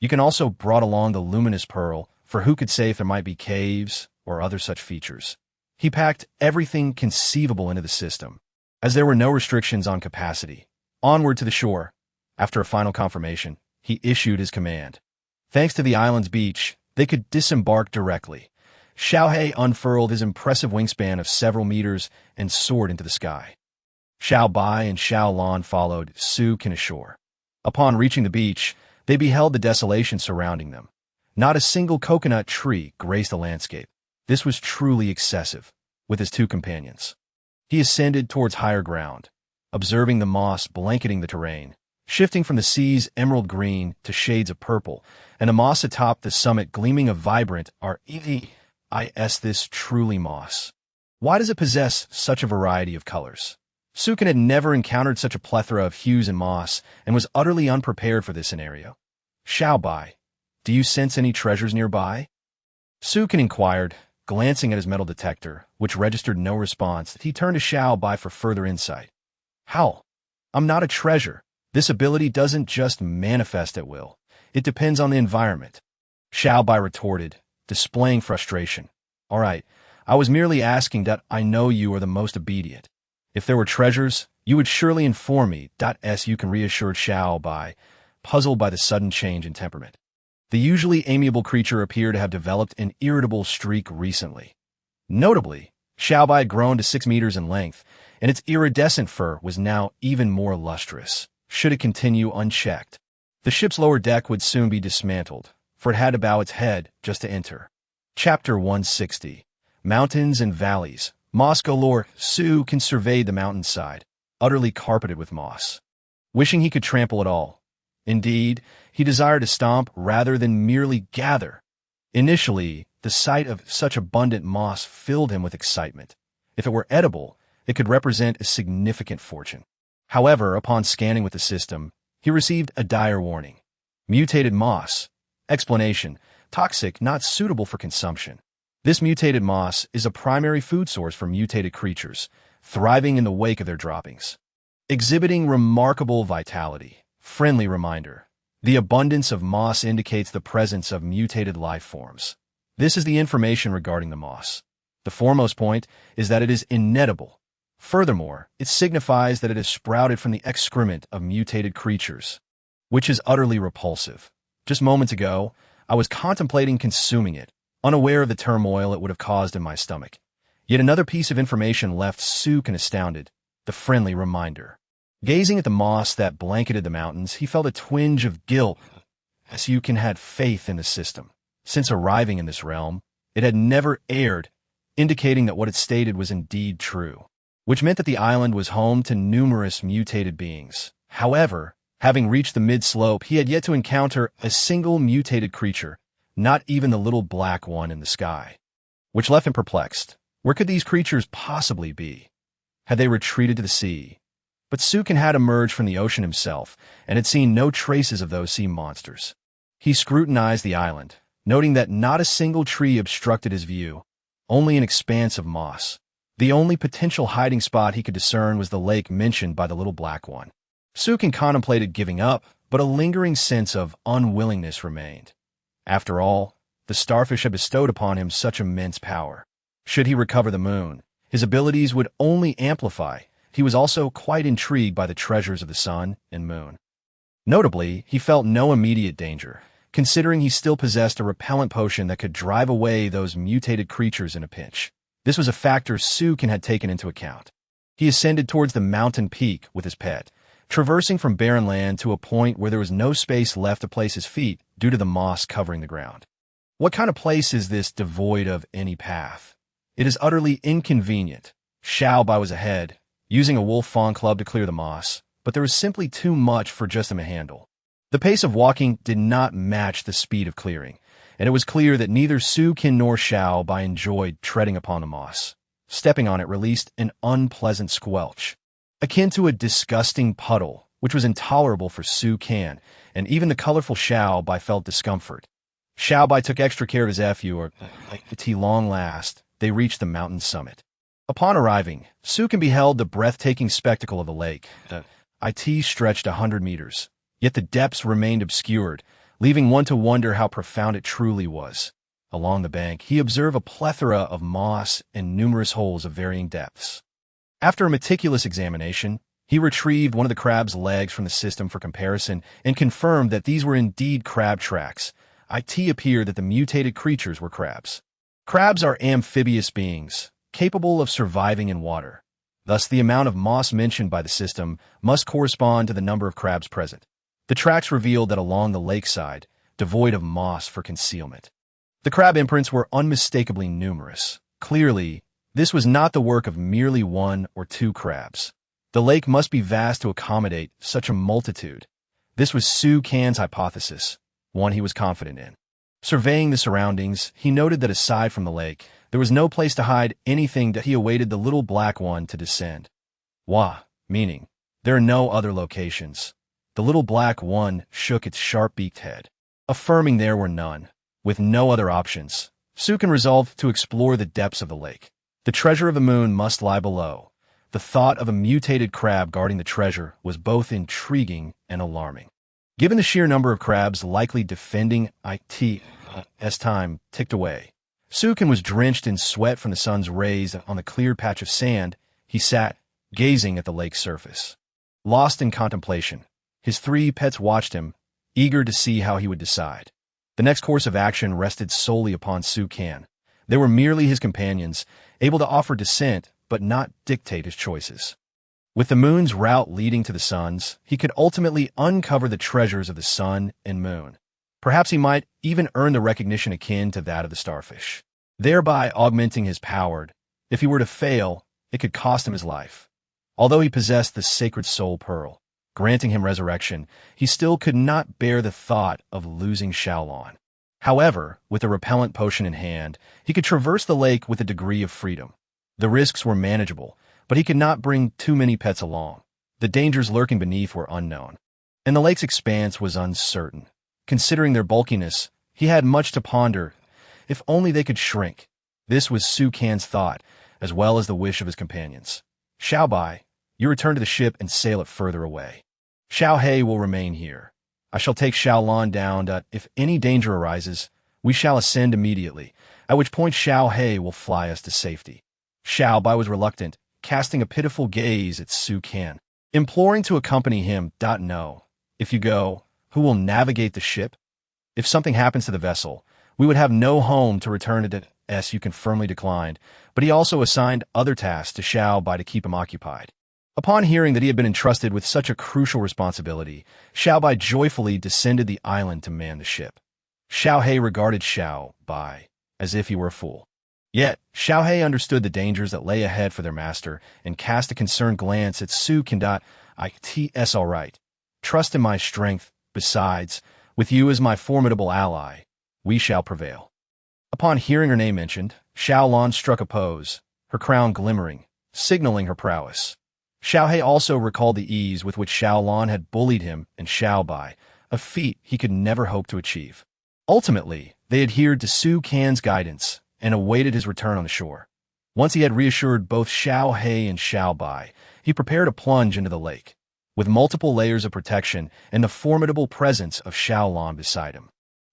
You can also brought along the luminous pearl, for who could say if there might be caves or other such features. He packed everything conceivable into the system, as there were no restrictions on capacity. Onward to the shore. After a final confirmation, he issued his command. Thanks to the island's beach, they could disembark directly. Xiaohei unfurled his impressive wingspan of several meters and soared into the sky. Xiao Bai and Xiao Lan followed Sukin ashore. Upon reaching the beach, they beheld the desolation surrounding them. Not a single coconut tree graced the landscape. This was truly excessive. With his two companions, he ascended towards higher ground, observing the moss blanketing the terrain, shifting from the sea's emerald green to shades of purple, and the moss atop the summit gleaming a vibrant Is this truly moss? Why does it possess such a variety of colors? Sukin had never encountered such a plethora of hues in moss and was utterly unprepared for this scenario. Xiao Bai, do you sense any treasures nearby? Sukin inquired, glancing at his metal detector, which registered no response. He turned to Xiao Bai for further insight. How? I'm not a treasure. This ability doesn't just manifest at will. It depends on the environment. Xiao Bai retorted, displaying frustration. All right, I was merely asking that I know you are the most obedient. If there were treasures, You would surely inform me. Su reassured Xiao Bai, puzzled by the sudden change in temperament. The usually amiable creature appeared to have developed an irritable streak recently. Notably, Xiao Bai had grown to 6 meters in length, and its iridescent fur was now even more lustrous. Should it continue unchecked, the ship's lower deck would soon be dismantled, for it had to bow its head just to enter. Chapter 160. Mountains and Valleys. Moss galore. Su can survey the mountainside, utterly carpeted with moss, wishing he could trample it all. Indeed, he desired to stomp rather than merely gather. Initially, the sight of such abundant moss filled him with excitement. If it were edible, it could represent a significant fortune. However, upon scanning with the system, he received a dire warning. Mutated moss. Explanation: toxic, not suitable for consumption. This mutated moss is a primary food source for mutated creatures, thriving in the wake of their droppings. Exhibiting remarkable vitality. Friendly reminder: the abundance of moss indicates the presence of mutated life forms. This is the information regarding the moss. The foremost point is that it is inedible. Furthermore, it signifies that it is sprouted from the excrement of mutated creatures, which is utterly repulsive. Just moments ago, I was contemplating consuming it, unaware of the turmoil it would have caused in my stomach. Yet another piece of information left Sukin astounded: the friendly reminder. Gazing at the moss that blanketed the mountains, he felt a twinge of guilt. Sukin had faith in the system. Since arriving in this realm, it had never erred, indicating that what it stated was indeed true, which meant that the island was home to numerous mutated beings. However, having reached the mid-slope, he had yet to encounter a single mutated creature, not even the little black one in the sky, which left him perplexed. Where could these creatures possibly be? Had they retreated to the sea? But Sukin had emerged from the ocean himself and had seen no traces of those sea monsters. He scrutinized the island, noting that not a single tree obstructed his view, only an expanse of moss. The only potential hiding spot he could discern was the lake mentioned by the little black one. Sukin contemplated giving up, but a lingering sense of unwillingness remained. After all, the starfish had bestowed upon him such immense power. Should he recover the moon, his abilities would only amplify. He was also quite intrigued by the treasures of the sun and moon. Notably, he felt no immediate danger, considering he still possessed a repellent potion that could drive away those mutated creatures in a pinch. This was a factor Sukin had taken into account. He ascended towards the mountain peak with his pet, traversing from barren land to a point where there was no space left to place his feet due to the moss covering the ground. What kind of place is this devoid of any path? It is utterly inconvenient. Xiao Bai was ahead, using a wolf fawn club to clear the moss, but there was simply too much for just him to handle. The pace of walking did not match the speed of clearing, and it was clear that neither Sukin nor Xiao Bai enjoyed treading upon the moss. Stepping on it released an unpleasant squelch, akin to a disgusting puddle, which was intolerable for Sukin, and even the colorful Xiao Bai felt discomfort. Xiao Bai took extra care of his Fu, at long last, they reached the mountain summit. Upon arriving, Sukin beheld the breathtaking spectacle of the lake. It stretched 100 meters, yet the depths remained obscured, leaving one to wonder how profound it truly was. Along the bank, he observed a plethora of moss and numerous holes of varying depths. After a meticulous examination, he retrieved one of the crab's legs from the system for comparison and confirmed that these were indeed crab tracks. It appeared that the mutated creatures were crabs. Crabs are amphibious beings, capable of surviving in water. Thus, the amount of moss mentioned by the system must correspond to the number of crabs present. The tracks revealed that along the lakeside, devoid of moss for concealment, the crab imprints were unmistakably numerous. Clearly, this was not the work of merely one or two crabs. The lake must be vast to accommodate such a multitude. This was Sukin's hypothesis, one he was confident in. Surveying the surroundings, he noted that aside from the lake, there was no place to hide anything that he awaited the little black one to descend. Meaning, there are no other locations. The little black one shook its sharp-beaked head, affirming there were none. With no other options, Sukin resolved to explore the depths of the lake. The treasure of the moon must lie below. The thought of a mutated crab guarding the treasure was both intriguing and alarming. Given the sheer number of crabs likely defending it, as time ticked away, Sukin was drenched in sweat from the sun's rays on the cleared patch of sand. He sat, gazing at the lake's surface. Lost in contemplation, his three pets watched him, eager to see how he would decide. The next course of action rested solely upon Su Can. They were merely his companions, able to offer dissent but not dictate his choices. With the moon's route leading to the sun's, he could ultimately uncover the treasures of the sun and moon. Perhaps he might even earn the recognition akin to that of the starfish, thereby augmenting his power. If he were to fail, it could cost him his life. Although he possessed the sacred soul pearl, granting him resurrection, he still could not bear the thought of losing Xiaolon. However, with a repellent potion in hand, he could traverse the lake with a degree of freedom. The risks were manageable, but he could not bring too many pets along. The dangers lurking beneath were unknown, and the lake's expanse was uncertain. Considering their bulkiness, he had much to ponder. If only they could shrink. This was Su Can's thought, as well as the wish of his companions. Xiaobai, you return to the ship and sail it further away. Xiao He will remain here. I shall take Xiaolon down. If any danger arises, we shall ascend immediately, at which point Xiao He will fly us to safety. Xiaobai was reluctant, casting a pitiful gaze at Su Can, imploring to accompany him. No. If you go, who will navigate the ship? If something happens to the vessel, we would have no home to return it to. Su Can firmly declined, but he also assigned other tasks to Xiaobai to keep him occupied. Upon hearing that he had been entrusted with such a crucial responsibility, Xiaobai joyfully descended the island to man the ship. Xiao He regarded Xiaobai as if he were a fool. Yet, Xiao He understood the dangers that lay ahead for their master and cast a concerned glance at Su Can. It's all right. Trust in my strength. Besides, with you as my formidable ally, we shall prevail. Upon hearing her name mentioned, Xiaolon struck a pose, her crown glimmering, signaling her prowess. Xiao He also recalled the ease with which Xiaolon had bullied him and Xiaobai, a feat he could never hope to achieve. Ultimately, they adhered to Su Can's guidance and awaited his return on the shore. Once he had reassured both Xiao He and Xiaobai, he prepared a plunge into the lake, with multiple layers of protection and the formidable presence of Xiaolon beside him.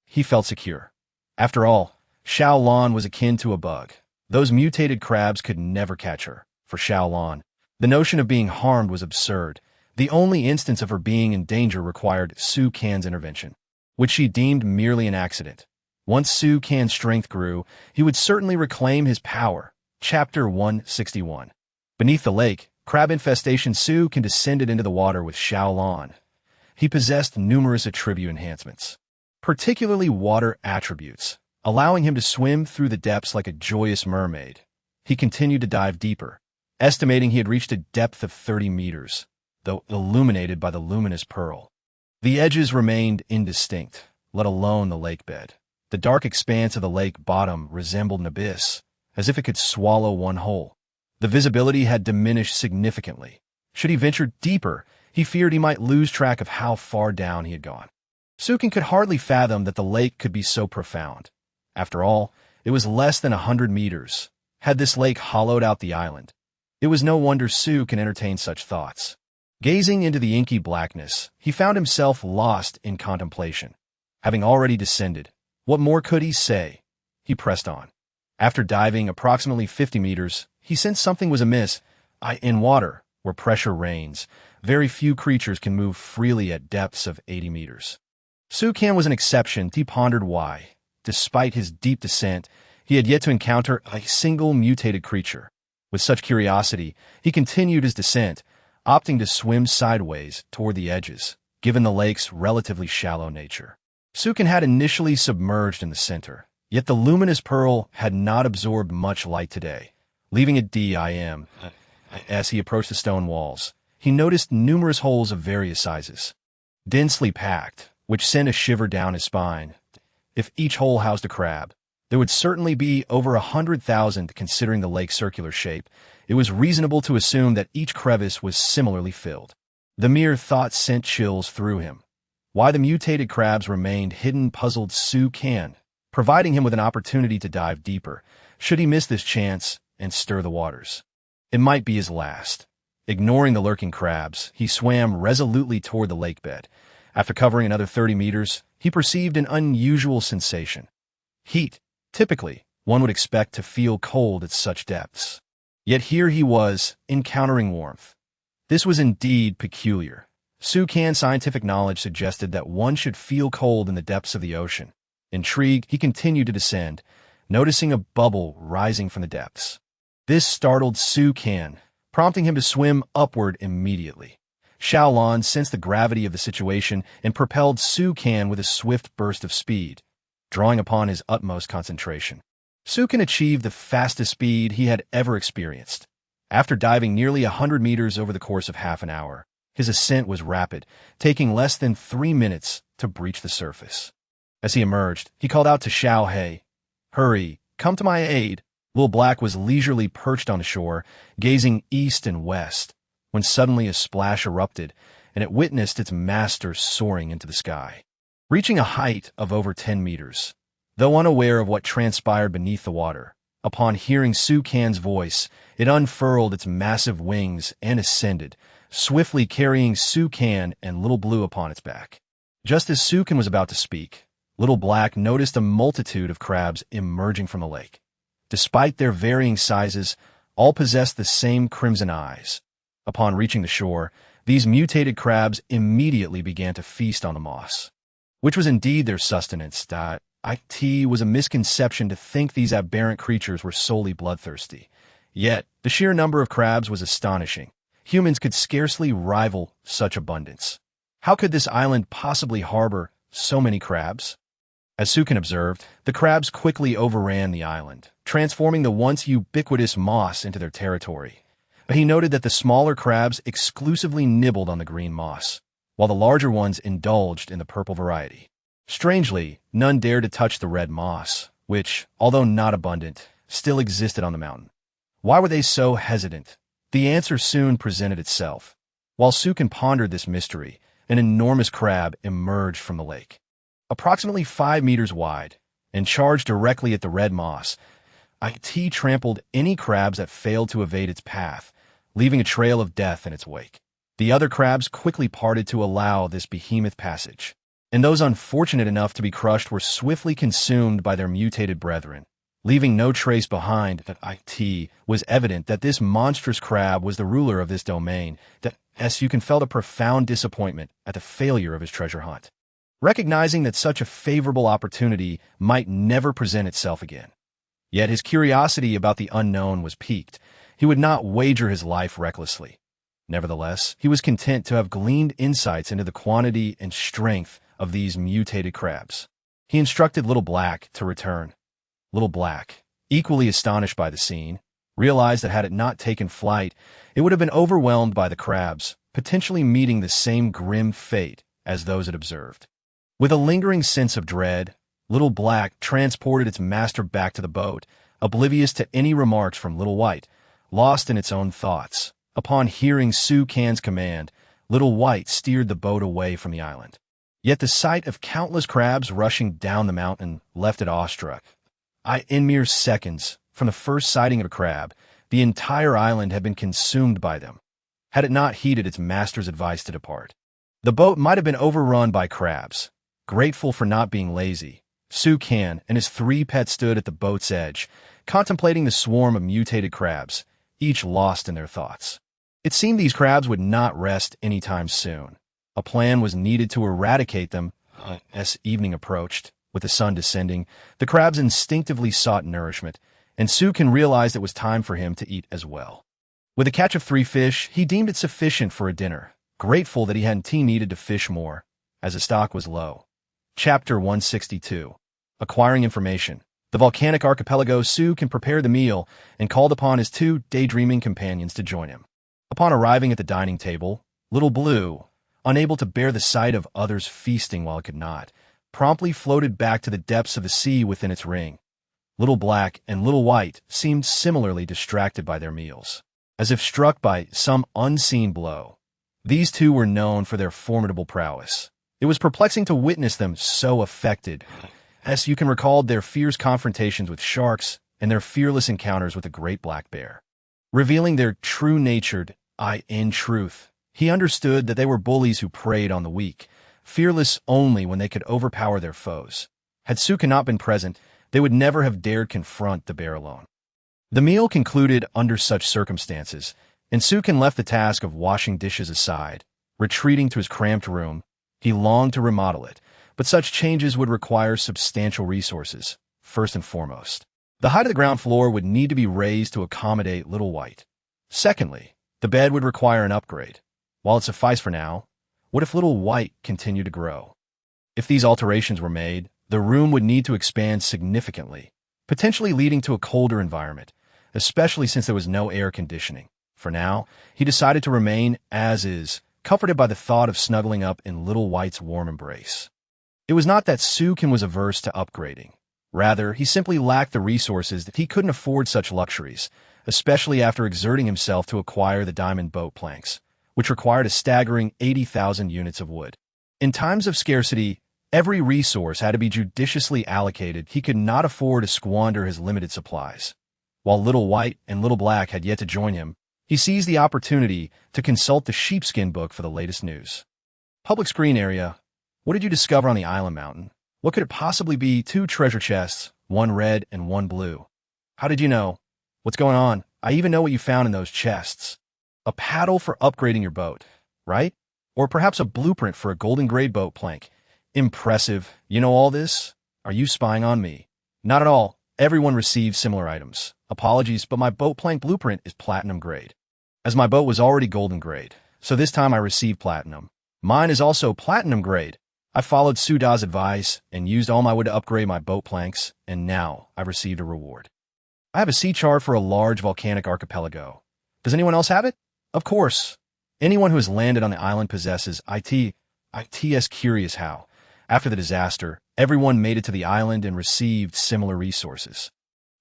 He felt secure. After all, Xiaolon was akin to a bug. Those mutated crabs could never catch her. For Xiaolon, the notion of being harmed was absurd. The only instance of her being in danger required Su Can's intervention, which she deemed merely an accident. Once Su Can's strength grew, he would certainly reclaim his power. Chapter 161. Beneath the lake, crab infestation, Su Can descended into the water with Xiaolon. He possessed numerous attribute enhancements, particularly water attributes, allowing him to swim through the depths like a joyous mermaid. He continued to dive deeper, estimating he had reached a depth of 30 meters, though illuminated by the luminous pearl. The edges remained indistinct, let alone the lake bed. The dark expanse of the lake bottom resembled an abyss, as if it could swallow one whole. The visibility had diminished significantly. Should he venture deeper, he feared he might lose track of how far down he had gone. Su Can could hardly fathom that the lake could be so profound. After all, it was less than 100 meters. Had this lake hollowed out the island? It was no wonder Su Can entertain such thoughts. Gazing into the inky blackness, he found himself lost in contemplation. Having already descended, what more could he say? He pressed on. After diving approximately 50 meters, he sensed something was amiss. In water, where pressure reigns, very few creatures can move freely at depths of 80 meters. Su Can was an exception. He pondered why. Despite his deep descent, he had yet to encounter a single mutated creature. With such curiosity, he continued his descent, opting to swim sideways toward the edges, given the lake's relatively shallow nature. Su Can had initially submerged in the center, yet the luminous pearl had not absorbed much light today, leaving it dim. As he approached the stone walls, he noticed numerous holes of various sizes, densely packed, which sent a shiver down his spine. If each hole housed a crab, there would certainly be over 100,000. Considering the lake's circular shape, it was reasonable to assume that each crevice was similarly filled. The mere thought sent chills through him. Why the mutated crabs remained hidden puzzled Su Can, providing him with an opportunity to dive deeper, should he miss this chance and stir the waters. It might be his last. Ignoring the lurking crabs, he swam resolutely toward the lake bed. After covering another 30 meters, he perceived an unusual sensation. Heat. Typically, one would expect to feel cold at such depths. Yet here he was, encountering warmth. This was indeed peculiar. Sukan's scientific knowledge suggested that one should feel cold in the depths of the ocean. Intrigued, he continued to descend, noticing a bubble rising from the depths. This startled Sukan, prompting him to swim upward immediately. Xiaolan sensed the gravity of the situation and propelled Sukan with a swift burst of speed, drawing upon his utmost concentration. Sukan achieved the fastest speed he had ever experienced. After diving nearly 100 meters over the course of half an hour, his ascent was rapid, taking less than 3 minutes to breach the surface. As he emerged, he called out to Xiao He, "Hurry, come to my aid." Little Black was leisurely perched on the shore, gazing east and west, when suddenly a splash erupted, and it witnessed its master soaring into the sky. Reaching a height of over 10 meters, though unaware of what transpired beneath the water, upon hearing Sukan's voice, it unfurled its massive wings and ascended, swiftly carrying Sukan and Little Blue upon its back. Just as Sukan was about to speak, Little Black noticed a multitude of crabs emerging from the lake. Despite their varying sizes, all possessed the same crimson eyes. Upon reaching the shore, these mutated crabs immediately began to feast on the moss, which was indeed their sustenance. It was a misconception to think these aberrant creatures were solely bloodthirsty. Yet, the sheer number of crabs was astonishing. Humans could scarcely rival such abundance. How could this island possibly harbor so many crabs? As Sukan observed, the crabs quickly overran the island, transforming the once ubiquitous moss into their territory. But he noted that the smaller crabs exclusively nibbled on the green moss, while the larger ones indulged in the purple variety. Strangely, none dared to touch the red moss, which, although not abundant, still existed on the mountain. Why were they so hesitant? The answer soon presented itself. While Sukan pondered this mystery, an enormous crab emerged from the lake. Approximately 5 meters wide, and charged directly at the red moss, it trampled any crabs that failed to evade its path, leaving a trail of death in its wake. The other crabs quickly parted to allow this behemoth passage, and those unfortunate enough to be crushed were swiftly consumed by their mutated brethren, leaving no trace behind. It was evident that this monstrous crab was the ruler of this domain, that Sukan felt a profound disappointment at the failure of his treasure hunt, recognizing that such a favorable opportunity might never present itself again. Yet his curiosity about the unknown was piqued. He would not wager his life recklessly. Nevertheless, he was content to have gleaned insights into the quantity and strength of these mutated crabs. He instructed Little Black to return. Little Black, equally astonished by the scene, realized that had it not taken flight, it would have been overwhelmed by the crabs, potentially meeting the same grim fate as those it observed. With a lingering sense of dread, Little Black transported its master back to the boat, oblivious to any remarks from Little White, lost in its own thoughts. Upon hearing Sukan's command, Little White steered the boat away from the island. Yet the sight of countless crabs rushing down the mountain left it awestruck. In mere seconds, from the first sighting of a crab, the entire island had been consumed by them, had it not heeded its master's advice to depart. The boat might have been overrun by crabs. Grateful for not being lazy, Sukan and his 3 pets stood at the boat's edge, contemplating the swarm of mutated crabs, each lost in their thoughts. It seemed these crabs would not rest anytime soon. A plan was needed to eradicate them. As evening approached, with the sun descending, the crabs instinctively sought nourishment, and Sukan realized it was time for him to eat as well. With a catch of 3 fish, he deemed it sufficient for a dinner, grateful that he hadn't needed to fish more, as the stock was low. Chapter 162. Acquiring Information. The volcanic archipelago, Sukan prepared the meal and called upon his 2 daydreaming companions to join him. Upon arriving at the dining table, Little Blue, unable to bear the sight of others feasting while it could not, promptly floated back to the depths of the sea within its ring. Little Black and Little White seemed similarly distracted by their meals, as if struck by some unseen blow. These 2 were known for their formidable prowess. It was perplexing to witness them so affected, as you can recall their fierce confrontations with sharks and their fearless encounters with the great black bear. Revealing their true-natured, in truth, he understood that they were bullies who preyed on the weak, fearless only when they could overpower their foes. Had Sukan not been present, they would never have dared confront the bear alone. The meal concluded under such circumstances, and Sukin left the task of washing dishes aside. Retreating to his cramped room, he longed to remodel it, but such changes would require substantial resources. First and foremost, the height of the ground floor would need to be raised to accommodate Little White. Secondly, the bed would require an upgrade. While it sufficed for now, what if Little White continued to grow? If these alterations were made, the room would need to expand significantly, potentially leading to a colder environment, especially since there was no air conditioning. For now, he decided to remain as is, comforted by the thought of snuggling up in Little White's warm embrace. It was not that Sukin was averse to upgrading. Rather, he simply lacked the resources that he couldn't afford such luxuries, especially after exerting himself to acquire the diamond boat planks, which required a staggering 80,000 units of wood. In times of scarcity, every resource had to be judiciously allocated. He could not afford to squander his limited supplies. While Little White and Little Black had yet to join him, he seized the opportunity to consult the sheepskin book for the latest news. Public screen area. What did you discover on the island mountain? What could it possibly be? 2 treasure chests, 1 red and 1 blue. How did you know? What's going on? I even know what you found in those chests. A paddle for upgrading your boat, right? Or perhaps a blueprint for a golden grade boat plank. Impressive. You know all this? Are you spying on me? Not at all. Everyone receives similar items. Apologies, but my boat plank blueprint is platinum grade. As my boat was already golden grade, so this time I received platinum. Mine is also platinum grade. I followed Suda's advice and used all my wood to upgrade my boat planks, and now I've received a reward. I have a sea chart for a large volcanic archipelago. Does anyone else have it? Of course. Anyone who has landed on the island possesses ITS. Curious how, after the disaster, everyone made it to the island and received similar resources.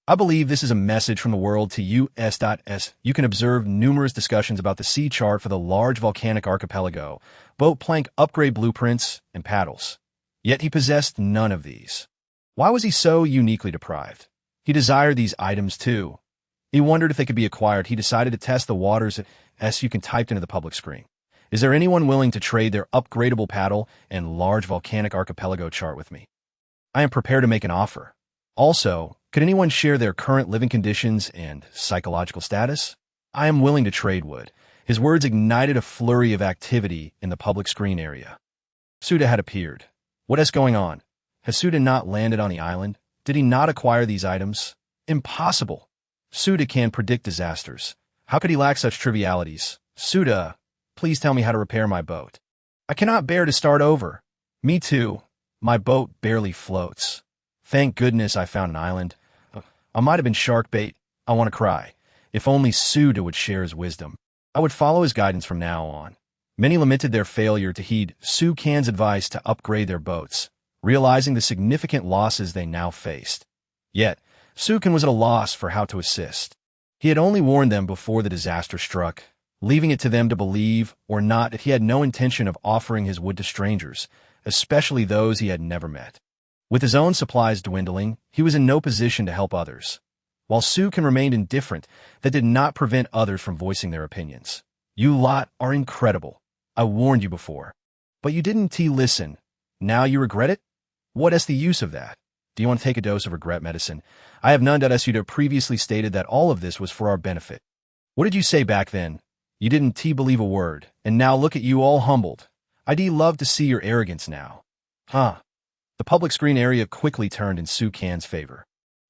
I believe this is a message from the world to US.S. You can observe numerous discussions about the sea chart for the large volcanic archipelago, boat plank upgrade blueprints, and paddles. Yet he possessed none of these. Why was he so uniquely deprived? He desired these items too. He wondered if they could be acquired. He decided to test the waters as you can type into the public screen. Is there anyone willing to trade their upgradable paddle and large volcanic archipelago chart with me? I am prepared to make an offer. Also, could anyone share their current living conditions and psychological status? I am willing to trade wood. His words ignited a flurry of activity in the public screen area. Suda had appeared. What is going on? Has Suda not landed on the island? Did he not acquire these items? Impossible. Suda can predict disasters. How could he lack such trivialities? Suda, please tell me how to repair my boat. I cannot bear to start over. Me too. My boat barely floats. Thank goodness I found an island. I might have been shark bait. I want to cry. If only Suda would share his wisdom. I would follow his guidance from now on. Many lamented their failure to heed Su Kan's advice to upgrade their boats, realizing the significant losses they now faced. Yet, Su Kan was at a loss for how to assist. He had only warned them before the disaster struck, leaving it to them to believe or not that he had no intention of offering his wood to strangers, especially those he had never met. With his own supplies dwindling, he was in no position to help others. While Su Kan remained indifferent, that did not prevent others from voicing their opinions. You lot are incredible. I warned you before. But you didn't listen. Now you regret it? What is the use of that? Do you want to take a dose of regret medicine? I have none. Suda previously stated that all of this was for our benefit. What did you say back then? You didn't believe a word, and now look at you all humbled. I'd love to see your arrogance now. Huh. The public screen area quickly turned in Su Kan's favor.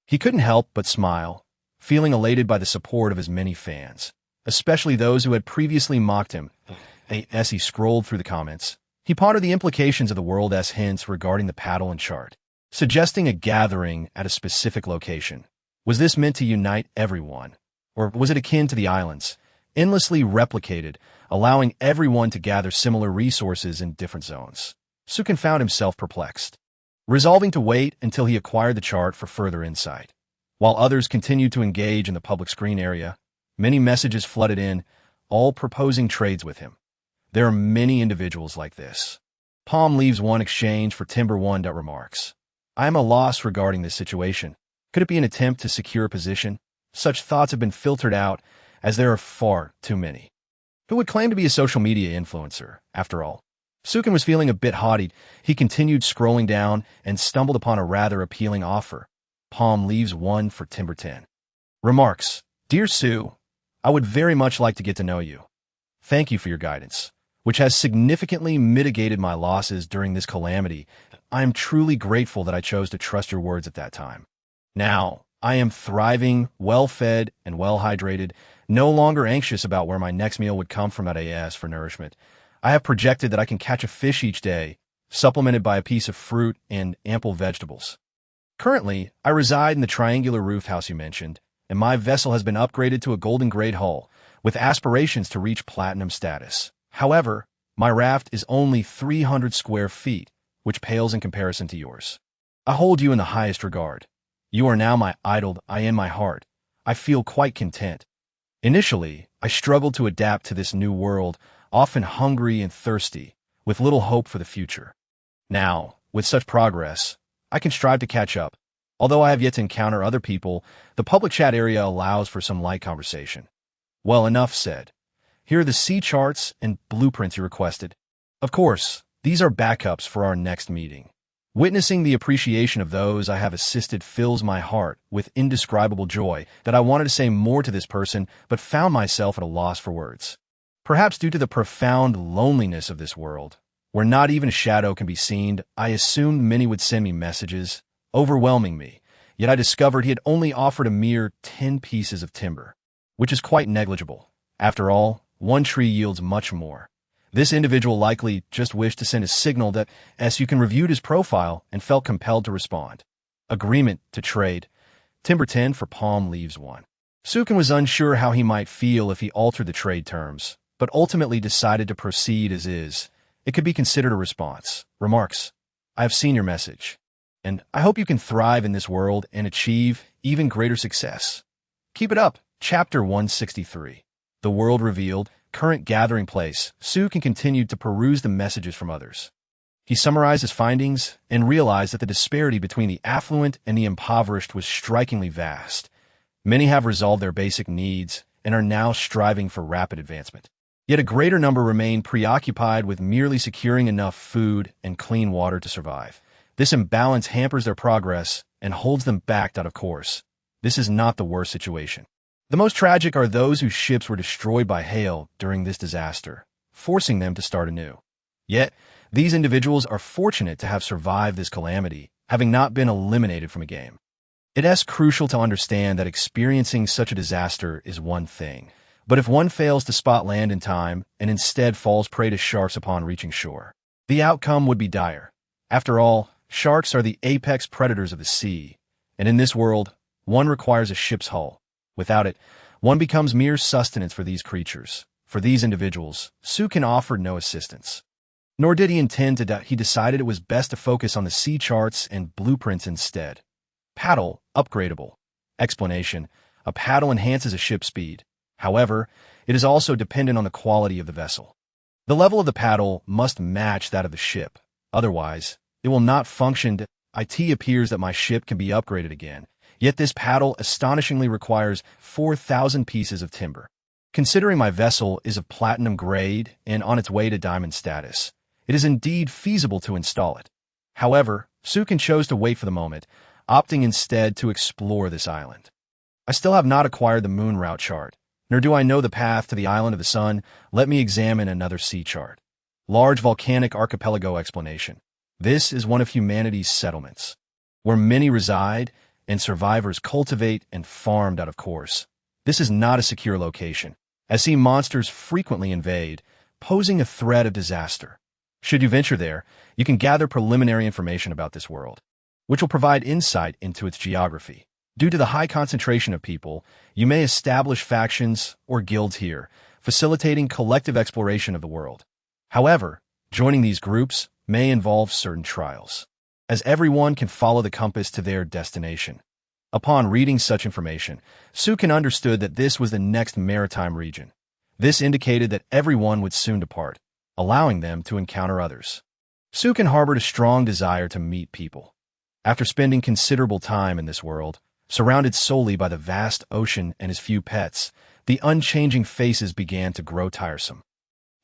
He couldn't help but smile, feeling elated by the support of his many fans, especially those who had previously mocked him. As he scrolled through the comments, he pondered the implications of the world's hints regarding the paddle and chart, suggesting a gathering at a specific location. Was this meant to unite everyone? Or was it akin to the islands, endlessly replicated, allowing everyone to gather similar resources in different zones? Su Kan found himself perplexed, resolving to wait until he acquired the chart for further insight. While others continued to engage in the public screen area, many messages flooded in, all proposing trades with him. There are many individuals like this. Palm leaves one exchange for Timber one. Remarks. I am at a loss regarding this situation. Could it be an attempt to secure a position? Such thoughts have been filtered out, as there are far too many. Who would claim to be a social media influencer, after all? Su Kan was feeling a bit haughty. He continued scrolling down and stumbled upon a rather appealing offer. Palm leaves one for Timber 10. Remarks. Dear Sue, I would very much like to get to know you. Thank you for your guidance, which has significantly mitigated my losses during this calamity. I am truly grateful that I chose to trust your words at that time. Now, I am thriving, well-fed, and well-hydrated, no longer anxious about where my next meal would come from at AS for nourishment. I have projected that I can catch a fish each day, supplemented by a piece of fruit and ample vegetables. Currently, I reside in the triangular roof house you mentioned, and my vessel has been upgraded to a golden-grade hull, with aspirations to reach platinum status. However, my raft is only 300 square feet, which pales in comparison to yours. I hold you in the highest regard. You are now my idol, I in my heart. I feel quite content. Initially, I struggled to adapt to this new world, often hungry and thirsty, with little hope for the future. Now, with such progress, I can strive to catch up. Although I have yet to encounter other people, the public chat area allows for some light conversation. Well, enough said. Here are the sea charts and blueprints you requested. Of course, these are backups for our next meeting. Witnessing the appreciation of those I have assisted fills my heart with indescribable joy that I wanted to say more to this person but found myself at a loss for words. Perhaps due to the profound loneliness of this world, where not even a shadow can be seen, I assumed many would send me messages, overwhelming me, yet I discovered he had only offered a mere 10 pieces of timber, which is quite negligible. After all, one tree yields much more. This individual likely just wished to send a signal that, as you can reviewed his profile and felt compelled to respond. Agreement to trade. Timber 10 for palm leaves 1. Sukin was unsure how he might feel if he altered the trade terms, but ultimately decided to proceed as is. It could be considered a response. Remarks. I have seen your message, and I hope you can thrive in this world and achieve even greater success. Keep it up. Chapter 163. The World Revealed. Current gathering place. Sukin continued to peruse the messages from others. He summarized his findings and realized that the disparity between the affluent and the impoverished was strikingly vast. Many have resolved their basic needs and are now striving for rapid advancement. Yet a greater number remain preoccupied with merely securing enough food and clean water to survive. This imbalance hampers their progress and holds them back out of course. This is not the worst situation. The most tragic are those whose ships were destroyed by hail during this disaster, forcing them to start anew. Yet, these individuals are fortunate to have survived this calamity, having not been eliminated from a game. It is crucial to understand that experiencing such a disaster is one thing, but if one fails to spot land in time and instead falls prey to sharks upon reaching shore, the outcome would be dire. After all, sharks are the apex predators of the sea, and in this world, one requires a ship's hull. Without it, one becomes mere sustenance for these creatures. For these individuals, Sukin offered no assistance. Nor did he intend to he decided it was best to focus on the sea charts and blueprints instead. Paddle, upgradable. Explanation. A paddle enhances a ship's speed. However, it is also dependent on the quality of the vessel. The level of the paddle must match that of the ship. Otherwise, it will not function. It appears that my ship can be upgraded again. Yet this paddle astonishingly requires 4,000 pieces of timber. Considering my vessel is of platinum grade and on its way to diamond status, it is indeed feasible to install it. However, Sukin chose to wait for the moment, opting instead to explore this island. I still have not acquired the moon route chart, nor do I know the path to the island of the sun. Let me examine another sea chart. Large volcanic archipelago explanation. This is one of humanity's settlements, where many reside and survivors cultivate and farmed out of course. This is not a secure location, as sea monsters frequently invade, posing a threat of disaster. Should you venture there, you can gather preliminary information about this world, which will provide insight into its geography. Due to the high concentration of people, you may establish factions or guilds here, facilitating collective exploration of the world. However, joining these groups may involve certain trials, as everyone can follow the compass to their destination. Upon reading such information, Sukin understood that this was the next maritime region. This indicated that everyone would soon depart, allowing them to encounter others. Sukin harbored a strong desire to meet people. After spending considerable time in this world, surrounded solely by the vast ocean and his few pets, the unchanging faces began to grow tiresome.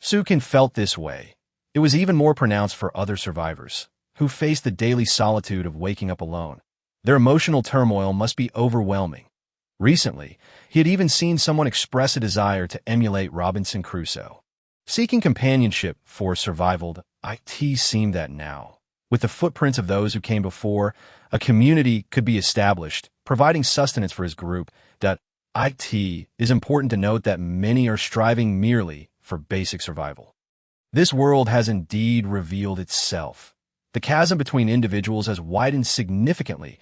Sukin felt this way. It was even more pronounced for other survivors, who face the daily solitude of waking up alone. Their emotional turmoil must be overwhelming. Recently, he had even seen someone express a desire to emulate Robinson Crusoe. Seeking companionship for survival, it seemed that now, with the footprints of those who came before, a community could be established, providing sustenance for his group. It is important to note that many are striving merely for basic survival. This world has indeed revealed itself. The chasm between individuals has widened significantly.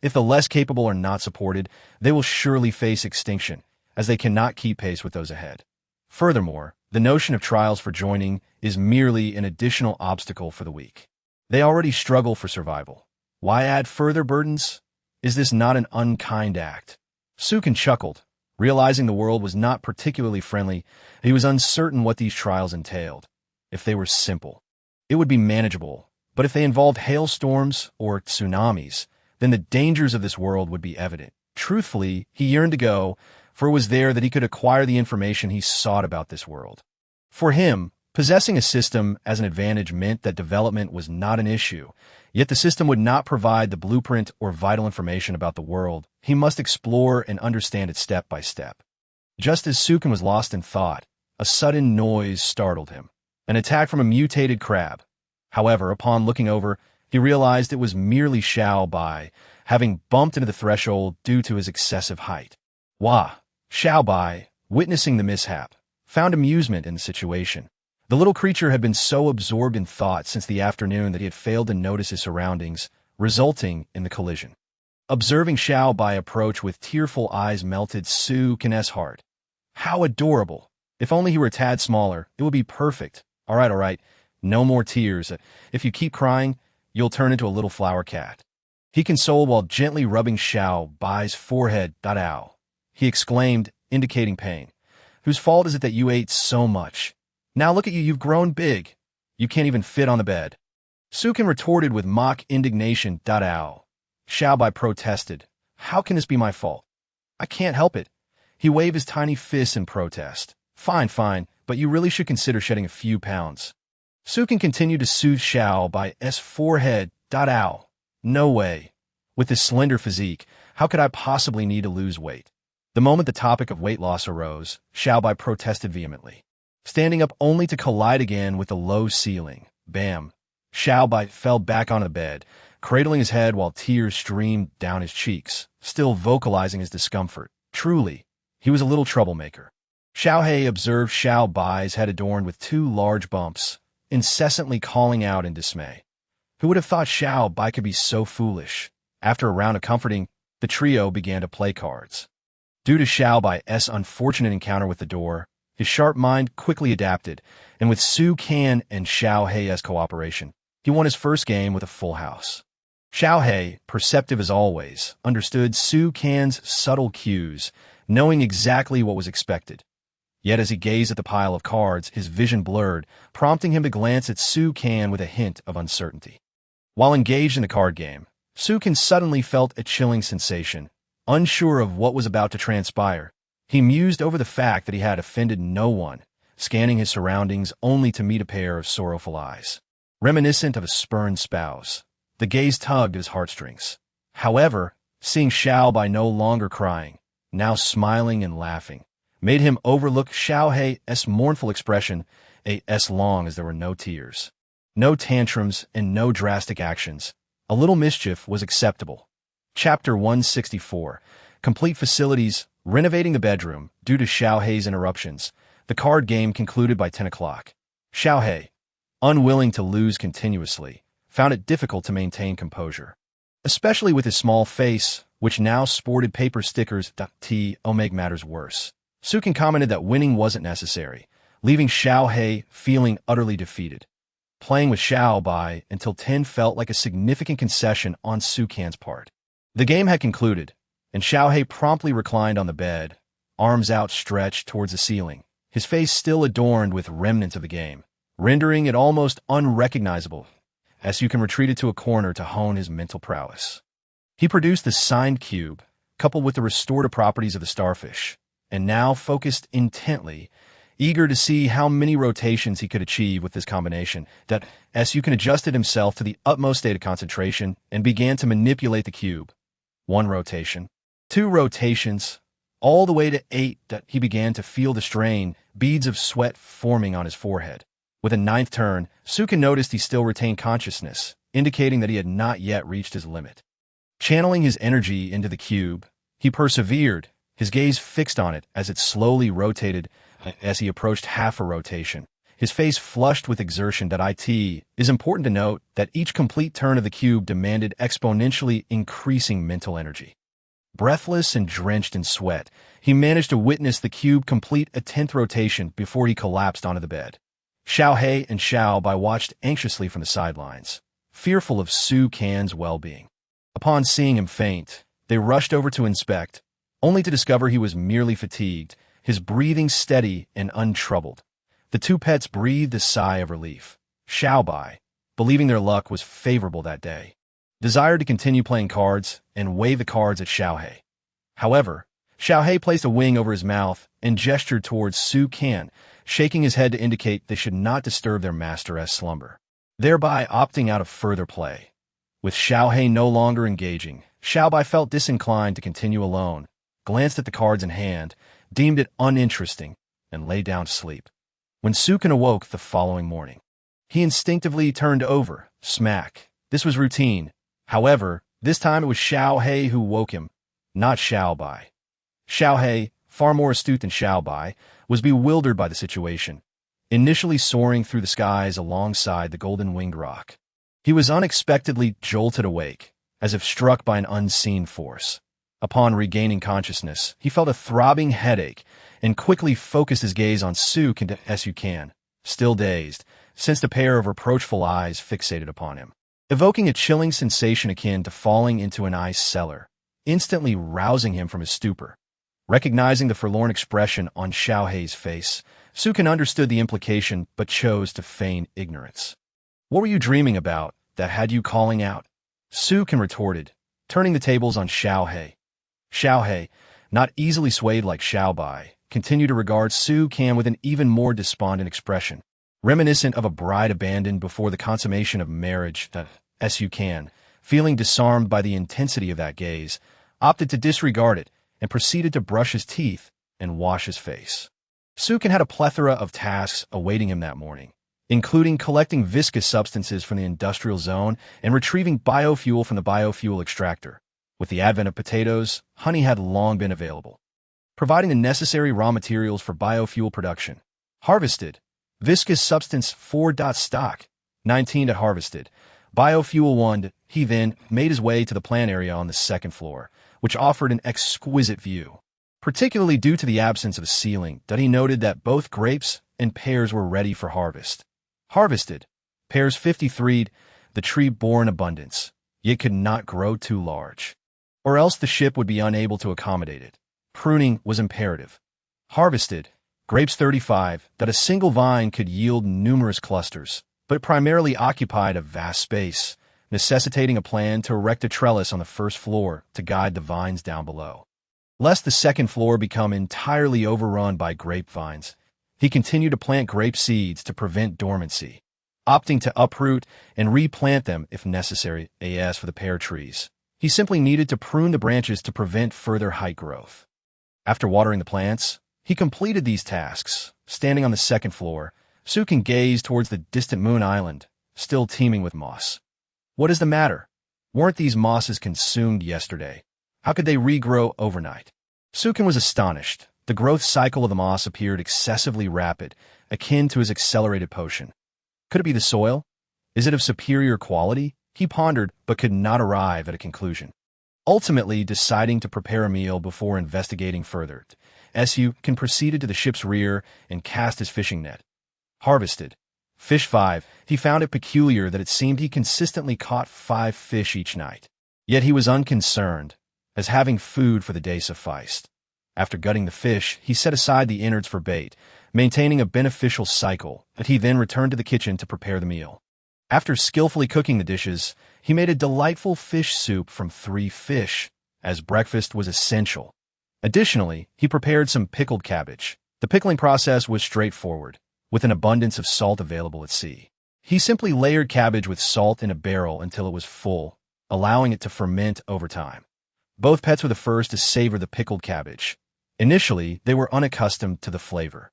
If the less capable are not supported, they will surely face extinction, as they cannot keep pace with those ahead. Furthermore, the notion of trials for joining is merely an additional obstacle for the weak. They already struggle for survival. Why add further burdens? Is this not an unkind act? Sukin chuckled. Realizing the world was not particularly friendly, he was uncertain what these trials entailed. If they were simple, it would be manageable, but if they involved hailstorms or tsunamis, then the dangers of this world would be evident. Truthfully, he yearned to go, for it was there that he could acquire the information he sought about this world. For him, possessing a system as an advantage meant that development was not an issue, yet the system would not provide the blueprint or vital information about the world. He must explore and understand it step by step. Just as Sukin was lost in thought, a sudden noise startled him, an attack from a mutated crab. However, upon looking over, he realized it was merely Xiao Bai, having bumped into the threshold due to his excessive height. Xiao Bai, witnessing the mishap, found amusement in the situation. The little creature had been so absorbed in thought since the afternoon that he had failed to notice his surroundings, resulting in the collision. Observing Xiao Bai approach with tearful eyes melted Sukin's heart. How adorable! If only he were a tad smaller, it would be perfect. All right, no more tears. If you keep crying, you'll turn into a little flower cat. He consoled while gently rubbing Xiao Bai's forehead. Ow! He exclaimed, indicating pain. Whose fault is it that you ate so much? Now look at you, you've grown big. You can't even fit on the bed. Sukin retorted with mock indignation. Ow! Xiao Bai protested. How can this be my fault? I can't help it. He waved his tiny fists in protest. Fine, but you really should consider shedding a few pounds. Sukin continued to soothe Xiao Bai's forehead. Ow! No way. With this slender physique, how could I possibly need to lose weight? The moment the topic of weight loss arose, Xiao Bai protested vehemently, standing up only to collide again with the low ceiling. Bam! Xiao Bai fell back on the bed, cradling his head while tears streamed down his cheeks, still vocalizing his discomfort. Truly, he was a little troublemaker. Xiao He observed Xiao Bai's head adorned with 2 large bumps, incessantly calling out in dismay. Who would have thought Xiao Bai could be so foolish? After a round of comforting, the trio began to play cards. Due to Xiao Bai's unfortunate encounter with the door, his sharp mind quickly adapted, and with Su Kan and Xiao He's cooperation, he won his first game with a full house. Xiao He, perceptive as always, understood Su Kan's subtle cues, knowing exactly what was expected. Yet as he gazed at the pile of cards, his vision blurred, prompting him to glance at Su Kan with a hint of uncertainty. While engaged in the card game, Su Kan suddenly felt a chilling sensation. Unsure of what was about to transpire, he mused over the fact that he had offended no one, scanning his surroundings only to meet a pair of sorrowful eyes. Reminiscent of a spurned spouse, the gaze tugged at his heartstrings. However, seeing Xiao Bai no longer crying, now smiling and laughing, made him overlook Xiao He's mournful expression, as long as there were no tears, no tantrums, and no drastic actions. A little mischief was acceptable. Chapter 164. Complete facilities, renovating the bedroom. Due to Xiao He's interruptions, the card game concluded by 10 o'clock. Xiao He, unwilling to lose continuously, found it difficult to maintain composure, especially with his small face, which now sported paper stickers. To make matters worse, Sukin commented that winning wasn't necessary, leaving Xiao He feeling utterly defeated. Playing with Xiao Bai until 10 felt like a significant concession on Sukan's part. The game had concluded, and Xiao He promptly reclined on the bed, arms outstretched towards the ceiling, his face still adorned with remnants of the game, rendering it almost unrecognizable, as Sukin retreated to a corner to hone his mental prowess. He produced the signed cube, coupled with the restorative properties of the starfish, and now focused intently, eager to see how many rotations he could achieve with this combination. Sukin adjusted himself to the utmost state of concentration and began to manipulate the cube. 1 rotation, 2 rotations, all the way to 8, that he began to feel the strain, beads of sweat forming on his forehead. With a 9th turn, Sukin noticed he still retained consciousness, indicating that he had not yet reached his limit. Channeling his energy into the cube, he persevered, his gaze fixed on it as it slowly rotated as he approached half a rotation. His face flushed with exertion. It is important to note that each complete turn of the cube demanded exponentially increasing mental energy. Breathless and drenched in sweat, he managed to witness the cube complete a 10th rotation before he collapsed onto the bed. Xiao He and Xiao Bai watched anxiously from the sidelines, fearful of Su Can's well-being. Upon seeing him faint, they rushed over to inspect, only to discover he was merely fatigued, his breathing steady and untroubled. The 2 pets breathed a sigh of relief. Xiao Bai, believing their luck was favorable that day, desired to continue playing cards and weigh the cards at Xiao He. However, Xiao He placed a wing over his mouth and gestured towards Su Can, shaking his head to indicate they should not disturb their master's slumber, thereby opting out of further play. With Xiao He no longer engaging, Xiao Bai felt disinclined to continue alone, glanced at the cards in hand, deemed it uninteresting, and lay down to sleep. When Su Can awoke the following morning, he instinctively turned over, smack. This was routine. However, this time it was Xiao He who woke him, not Xiao Bai. Xiao He, far more astute than Xiao Bai, was bewildered by the situation, initially soaring through the skies alongside the golden-winged rock. He was unexpectedly jolted awake, as if struck by an unseen force. Upon regaining consciousness, he felt a throbbing headache and quickly focused his gaze on Su Can, still dazed, sensed a pair of reproachful eyes fixated upon him, evoking a chilling sensation akin to falling into an ice cellar, instantly rousing him from his stupor. Recognizing the forlorn expression on Xiao He's face, Su Can understood the implication but chose to feign ignorance. "What were you dreaming about that had you calling out?" Su Can retorted, turning the tables on Xiao He. Xiao He, not easily swayed like Xiao Bai, continued to regard Su Can with an even more despondent expression, reminiscent of a bride abandoned before the consummation of marriage. Su Can, feeling disarmed by the intensity of that gaze, opted to disregard it and proceeded to brush his teeth and wash his face. Su Can had a plethora of tasks awaiting him that morning, including collecting viscous substances from the industrial zone and retrieving biofuel from the biofuel extractor. With the advent of potatoes, honey had long been available, providing the necessary raw materials for biofuel production. Harvested. Viscous substance 4. Stock. 19. Harvested. Biofuel 1. He then made his way to the plant area on the 2nd floor, which offered an exquisite view, particularly due to the absence of a ceiling. He noted that both grapes and pears were ready for harvest. Harvested. Pears 53. The tree bore in abundance, yet could not grow too large, or else the ship would be unable to accommodate it. Pruning was imperative. Harvested. Grapes 35. That a single vine could yield numerous clusters, but primarily occupied a vast space, necessitating a plan to erect a trellis on the 1st floor to guide the vines down below. Lest the 2nd floor become entirely overrun by grapevines, he continued to plant grape seeds to prevent dormancy, opting to uproot and replant them if necessary. As for the pear trees, he simply needed to prune the branches to prevent further height growth. After watering the plants, he completed these tasks. Standing on the 2nd floor, Su Can gazed towards the distant moon island, still teeming with moss. What is the matter? Weren't these mosses consumed yesterday? How could they regrow overnight? Su Can was astonished. The growth cycle of the moss appeared excessively rapid, akin to his accelerated potion. Could it be the soil? Is it of superior quality? He pondered, but could not arrive at a conclusion. Ultimately, deciding to prepare a meal before investigating further, Su Can proceeded to the ship's rear and cast his fishing net. Harvested. Fish 5. He found it peculiar that it seemed he consistently caught 5 fish each night. Yet he was unconcerned, as having food for the day sufficed. After gutting the fish, he set aside the innards for bait, maintaining a beneficial cycle, that he then returned to the kitchen to prepare the meal. After skillfully cooking the dishes, he made a delightful fish soup from 3 fish, as breakfast was essential. Additionally, he prepared some pickled cabbage. The pickling process was straightforward, with an abundance of salt available at sea. He simply layered cabbage with salt in a barrel until it was full, allowing it to ferment over time. Both pets were the first to savor the pickled cabbage. Initially, they were unaccustomed to the flavor.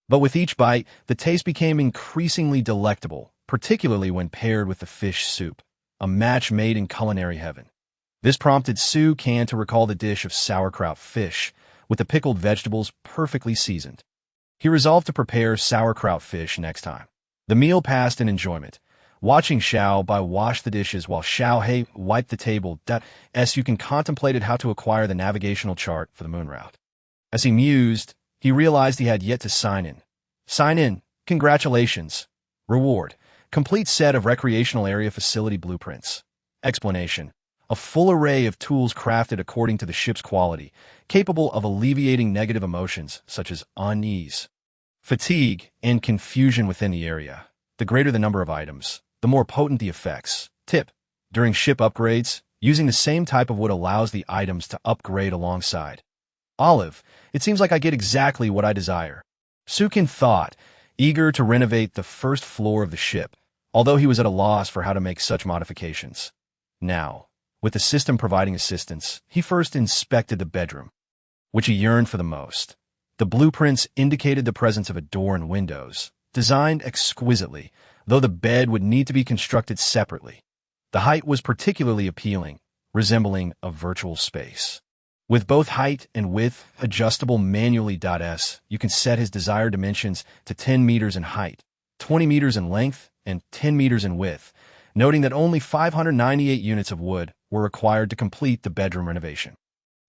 But with each bite, the taste became increasingly delectable, particularly when paired with the fish soup, a match made in culinary heaven. This prompted Su Can to recall the dish of sauerkraut fish, with the pickled vegetables perfectly seasoned. He resolved to prepare sauerkraut fish next time. The meal passed in enjoyment, watching Xiao Bai wash the dishes while Xiao He wiped the table. Su Can contemplated how to acquire the navigational chart for the moon route. As he mused, he realized he had yet to sign in. Sign in. Congratulations. Reward. Complete set of recreational area facility blueprints. Explanation. A full array of tools crafted according to the ship's quality, capable of alleviating negative emotions such as unease, fatigue, and confusion within the area. The greater the number of items, the more potent the effects. Tip. During ship upgrades, using the same type of wood allows the items to upgrade alongside. Olive. It seems like I get exactly what I desire. Su Can thought, eager to renovate the first floor of the ship, although he was at a loss for how to make such modifications. Now, with the system providing assistance, he first inspected the bedroom, which he yearned for the most. The blueprints indicated the presence of a door and windows, designed exquisitely, though the bed would need to be constructed separately. The height was particularly appealing, resembling a virtual space. With both height and width adjustable manually. You can set his desired dimensions to 10 meters in height, 20 meters in length, and 10 meters in width, noting that only 598 units of wood were required to complete the bedroom renovation.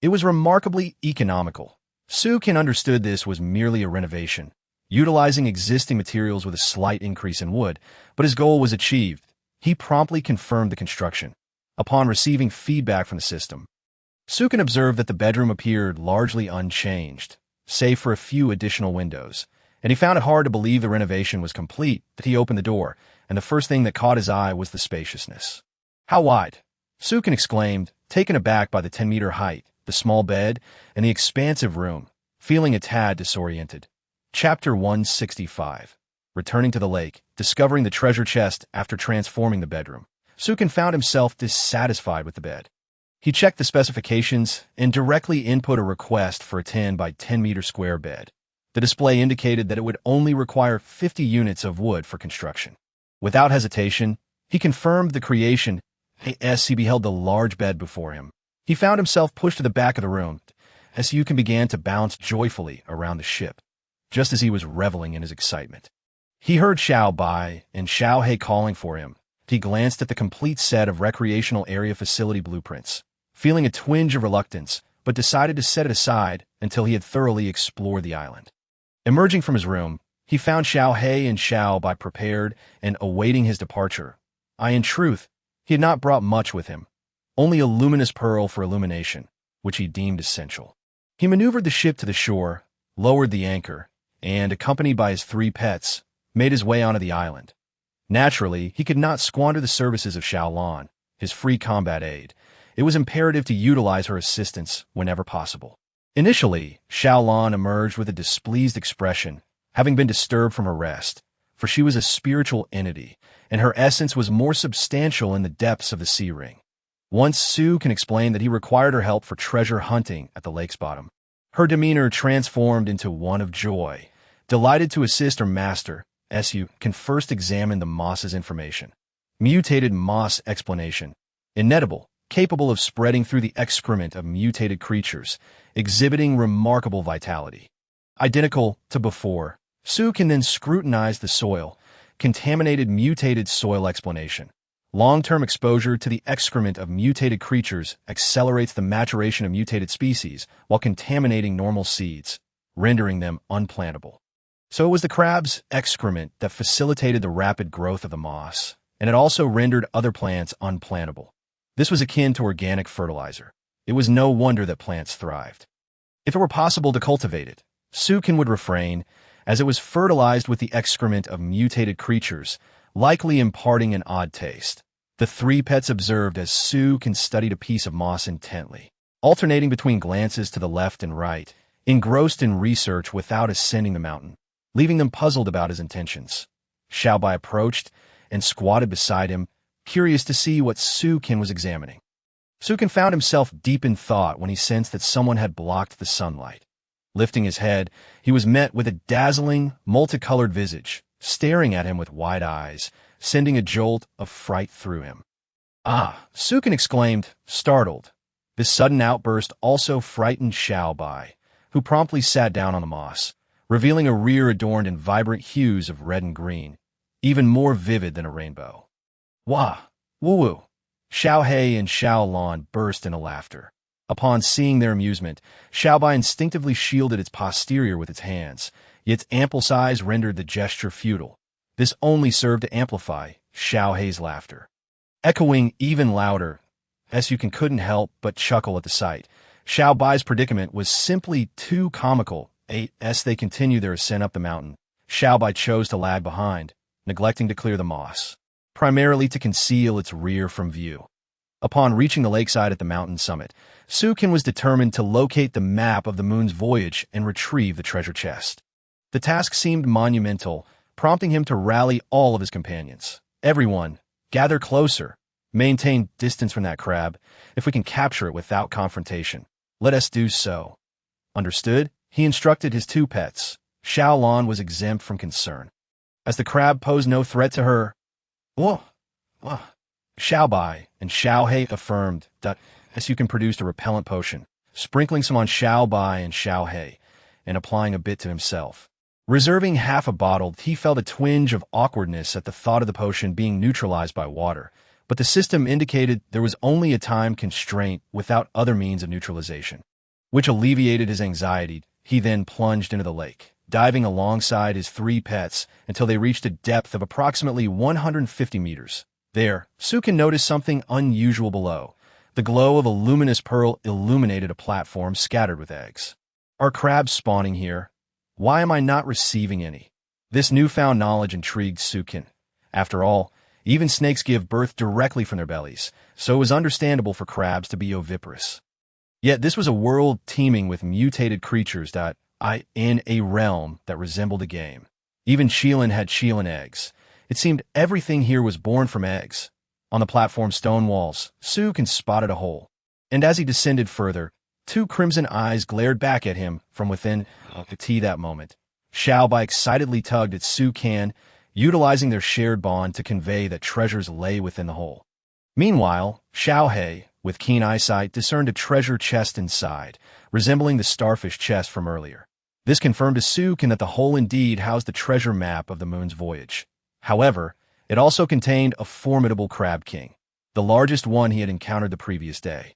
It was remarkably economical. Su Can understood this was merely a renovation, utilizing existing materials with a slight increase in wood, but his goal was achieved. He promptly confirmed the construction. Upon receiving feedback from the system, Su Can observed that the bedroom appeared largely unchanged, save for a few additional windows, and he found it hard to believe the renovation was complete. That he opened the door, and the first thing that caught his eye was the spaciousness. How wide? Su Can exclaimed, taken aback by the 10-meter height, the small bed, and the expansive room, feeling a tad disoriented. Chapter 165. Returning to the lake, discovering the treasure chest after transforming the bedroom, Su Can found himself dissatisfied with the bed. He checked the specifications and directly input a request for a 10 by 10 meter square bed. The display indicated that it would only require 50 units of wood for construction. Without hesitation, he confirmed the creation as he beheld the large bed before him. He found himself pushed to the back of the room as Su Can began to bounce joyfully around the ship, just as he was reveling in his excitement. He heard Xiao Bai and Xiao He calling for him. He glanced at the complete set of recreational area facility blueprints, feeling a twinge of reluctance, but decided to set it aside until he had thoroughly explored the island. Emerging from his room, he found Xiao He and Xiao Bai prepared and awaiting his departure. In truth, he had not brought much with him, only a luminous pearl for illumination, which he deemed essential. He maneuvered the ship to the shore, lowered the anchor, and, accompanied by his 3 pets, made his way onto the island. Naturally, he could not squander the services of Xiao Lan, his free combat aide. It was imperative to utilize her assistance whenever possible. Initially, Xiao Lan emerged with a displeased expression, having been disturbed from her rest, for she was a spiritual entity, and her essence was more substantial in the depths of the sea ring. Once Su Can explained that he required her help for treasure hunting at the lake's bottom, her demeanor transformed into one of joy. Delighted to assist her master, Su Can first examine the moss's information. Mutated moss explanation. Inedible, capable of spreading through the excrement of mutated creatures, exhibiting remarkable vitality. Identical to before, Su Can then scrutinize the soil. Contaminated mutated soil explanation. Long-term exposure to the excrement of mutated creatures accelerates the maturation of mutated species while contaminating normal seeds, rendering them unplantable. So it was the crab's excrement that facilitated the rapid growth of the moss, and it also rendered other plants unplantable. This was akin to organic fertilizer. It was no wonder that plants thrived. If it were possible to cultivate it, Su Can would refrain, as it was fertilized with the excrement of mutated creatures, likely imparting an odd taste. The 3 pets observed as Su Can studied a piece of moss intently, alternating between glances to the left and right, engrossed in research without ascending the mountain, leaving them puzzled about his intentions. Xiao Bai approached and squatted beside him, curious to see what Su Can was examining. Sukin found himself deep in thought when he sensed that someone had blocked the sunlight. Lifting his head, he was met with a dazzling, multicolored visage, staring at him with wide eyes, sending a jolt of fright through him. "Ah!" Sukin exclaimed, startled. This sudden outburst also frightened Xiao Bai, who promptly sat down on the moss, revealing a rear adorned in vibrant hues of red and green, even more vivid than a rainbow. "Wah! Woo-woo!" Xiao He and Xiao Lan burst into laughter. Upon seeing their amusement, Xiao Bai instinctively shielded its posterior with its hands, yet its ample size rendered the gesture futile. This only served to amplify Xiao He's laughter. Echoing even louder, Sukin couldn't help but chuckle at the sight. Xiao Bai's predicament was simply too comical. As they continued their ascent up the mountain, Xiao Bai chose to lag behind, neglecting to clear the moss, primarily to conceal its rear from view. Upon reaching the lakeside at the mountain summit, Sukin was determined to locate the map of the moon's voyage and retrieve the treasure chest. The task seemed monumental, prompting him to rally all of his companions. "Everyone, gather closer. Maintain distance from that crab. If we can capture it without confrontation, let us do so." "Understood?" He instructed his two pets. Xiao Lan was exempt from concern, as the crab posed no threat to her. "Whoa! Whoa!" Xiao Bai and Xiao He affirmed that Sukin produced a repellent potion, sprinkling some on Xiao Bai and Xiao He, and applying a bit to himself. Reserving half a bottle, he felt a twinge of awkwardness at the thought of the potion being neutralized by water, but the system indicated there was only a time constraint without other means of neutralization, which alleviated his anxiety. He then plunged into the lake, diving alongside his three pets until they reached a depth of approximately 150 meters. There, Sukin noticed something unusual below. The glow of a luminous pearl illuminated a platform scattered with eggs. "Are crabs spawning here? Why am I not receiving any?" This newfound knowledge intrigued Sukin. After all, even snakes give birth directly from their bellies, so it was understandable for crabs to be oviparous. Yet this was a world teeming with mutated creatures in a realm that resembled a game. Even Shilin had Shilin eggs. It seemed everything here was born from eggs. On the platform's stone walls, Sukin spotted a hole, and as he descended further, two crimson eyes glared back at him from within the tea that moment. Xiao Bai excitedly tugged at Sukin, utilizing their shared bond to convey that treasures lay within the hole. Meanwhile, Xiao He, with keen eyesight, discerned a treasure chest inside, resembling the starfish chest from earlier. This confirmed to Sukin that the hole indeed housed the treasure map of the moon's voyage. However, it also contained a formidable crab king, the largest one he had encountered the previous day.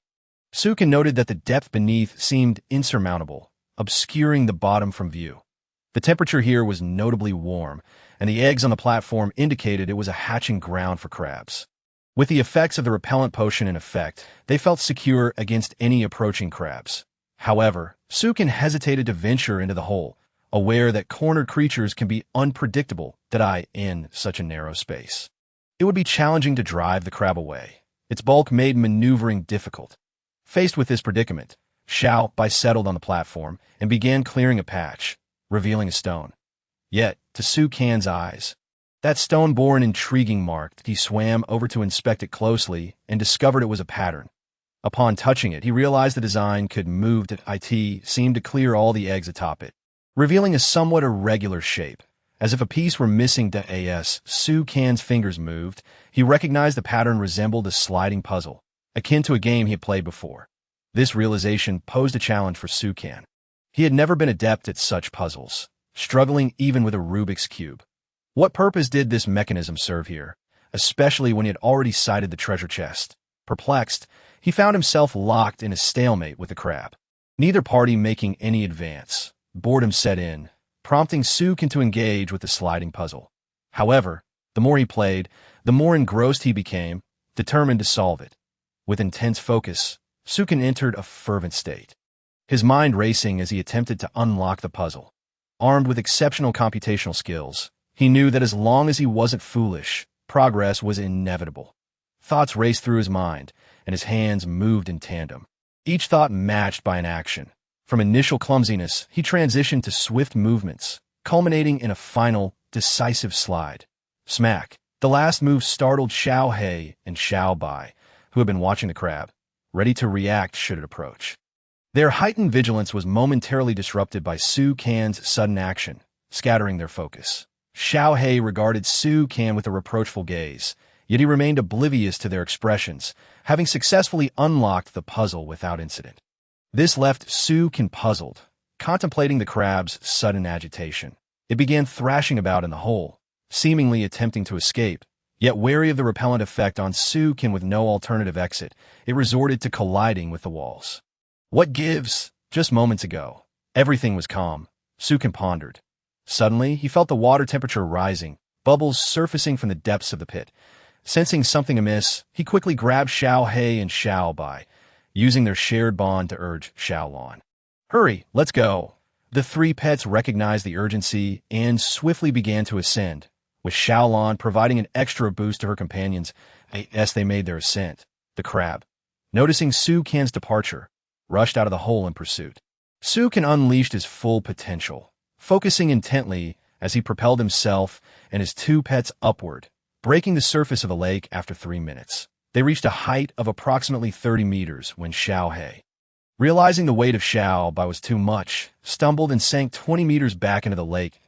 Sukin noted that the depth beneath seemed insurmountable, obscuring the bottom from view. The temperature here was notably warm, and the eggs on the platform indicated it was a hatching ground for crabs. With the effects of the repellent potion in effect, they felt secure against any approaching crabs. However, Sukin hesitated to venture into the hole, aware that cornered creatures can be unpredictable in such a narrow space. It would be challenging to drive the crab away. Its bulk made maneuvering difficult. Faced with this predicament, Xiao Bai settled on the platform and began clearing a patch, revealing a stone. Yet, to Sukin's eyes, that stone bore an intriguing mark. He swam over to inspect it closely and discovered it was a pattern. Upon touching it, he realized the design could move seemed to clear all the eggs atop it, revealing a somewhat irregular shape. As if a piece were missing as Sukin's fingers moved, he recognized the pattern resembled a sliding puzzle, akin to a game he had played before. This realization posed a challenge for Sukin. He had never been adept at such puzzles, struggling even with a Rubik's Cube. What purpose did this mechanism serve here, especially when he had already sighted the treasure chest? Perplexed, he found himself locked in a stalemate with the crab, neither party making any advance. Boredom set in, prompting Sukin to engage with the sliding puzzle. However, the more he played, the more engrossed he became, determined to solve it. With intense focus, Sukin entered a fervent state, his mind racing as he attempted to unlock the puzzle. Armed with exceptional computational skills, he knew that as long as he wasn't foolish, progress was inevitable. Thoughts raced through his mind, and his hands moved in tandem, each thought matched by an action. From initial clumsiness, he transitioned to swift movements, culminating in a final, decisive slide. Smack! The last move startled Xiao He and Xiao Bai, who had been watching the crab. ready to react should it approach. Their heightened vigilance was momentarily disrupted by Su Can's sudden action, scattering their focus. Xiao He regarded Su Can with a reproachful gaze, yet he remained oblivious to their expressions, having successfully unlocked the puzzle without incident. This left Su Can puzzled, contemplating the crab's sudden agitation. It began thrashing about in the hole, seemingly attempting to escape, yet wary of the repellent effect on Su Can with no alternative exit, it resorted to colliding with the walls. What gives? Just moments ago, everything was calm, Su Can pondered. Suddenly, he felt the water temperature rising, bubbles surfacing from the depths of the pit. Sensing something amiss, he quickly grabbed Xiao He and Xiao Bai, using their shared bond to urge Xiao Lan. Hurry, let's go. The three pets recognized the urgency and swiftly began to ascend, with Xiao Lan providing an extra boost to her companions as they made their ascent. The crab, noticing Su Can's departure, rushed out of the hole in pursuit. Su Can unleashed his full potential, focusing intently as he propelled himself and his two pets upward, breaking the surface of the lake after 3 minutes. They reached a height of approximately 30 meters when Xiao He, realizing the weight of Xiao Bai was too much, stumbled and sank 20 meters back into the lake.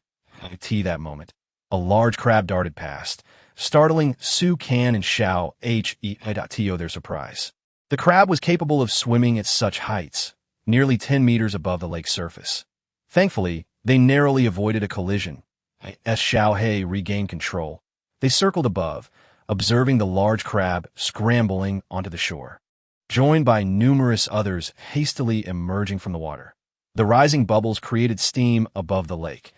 At that moment, a large crab darted past, startling Su Can and Xiao He to their surprise. The crab was capable of swimming at such heights, nearly 10 meters above the lake's surface. Thankfully, they narrowly avoided a collision. As Xiao He regained control, they circled above, observing the large crab scrambling onto the shore, joined by numerous others hastily emerging from the water. The rising bubbles created steam above the lake.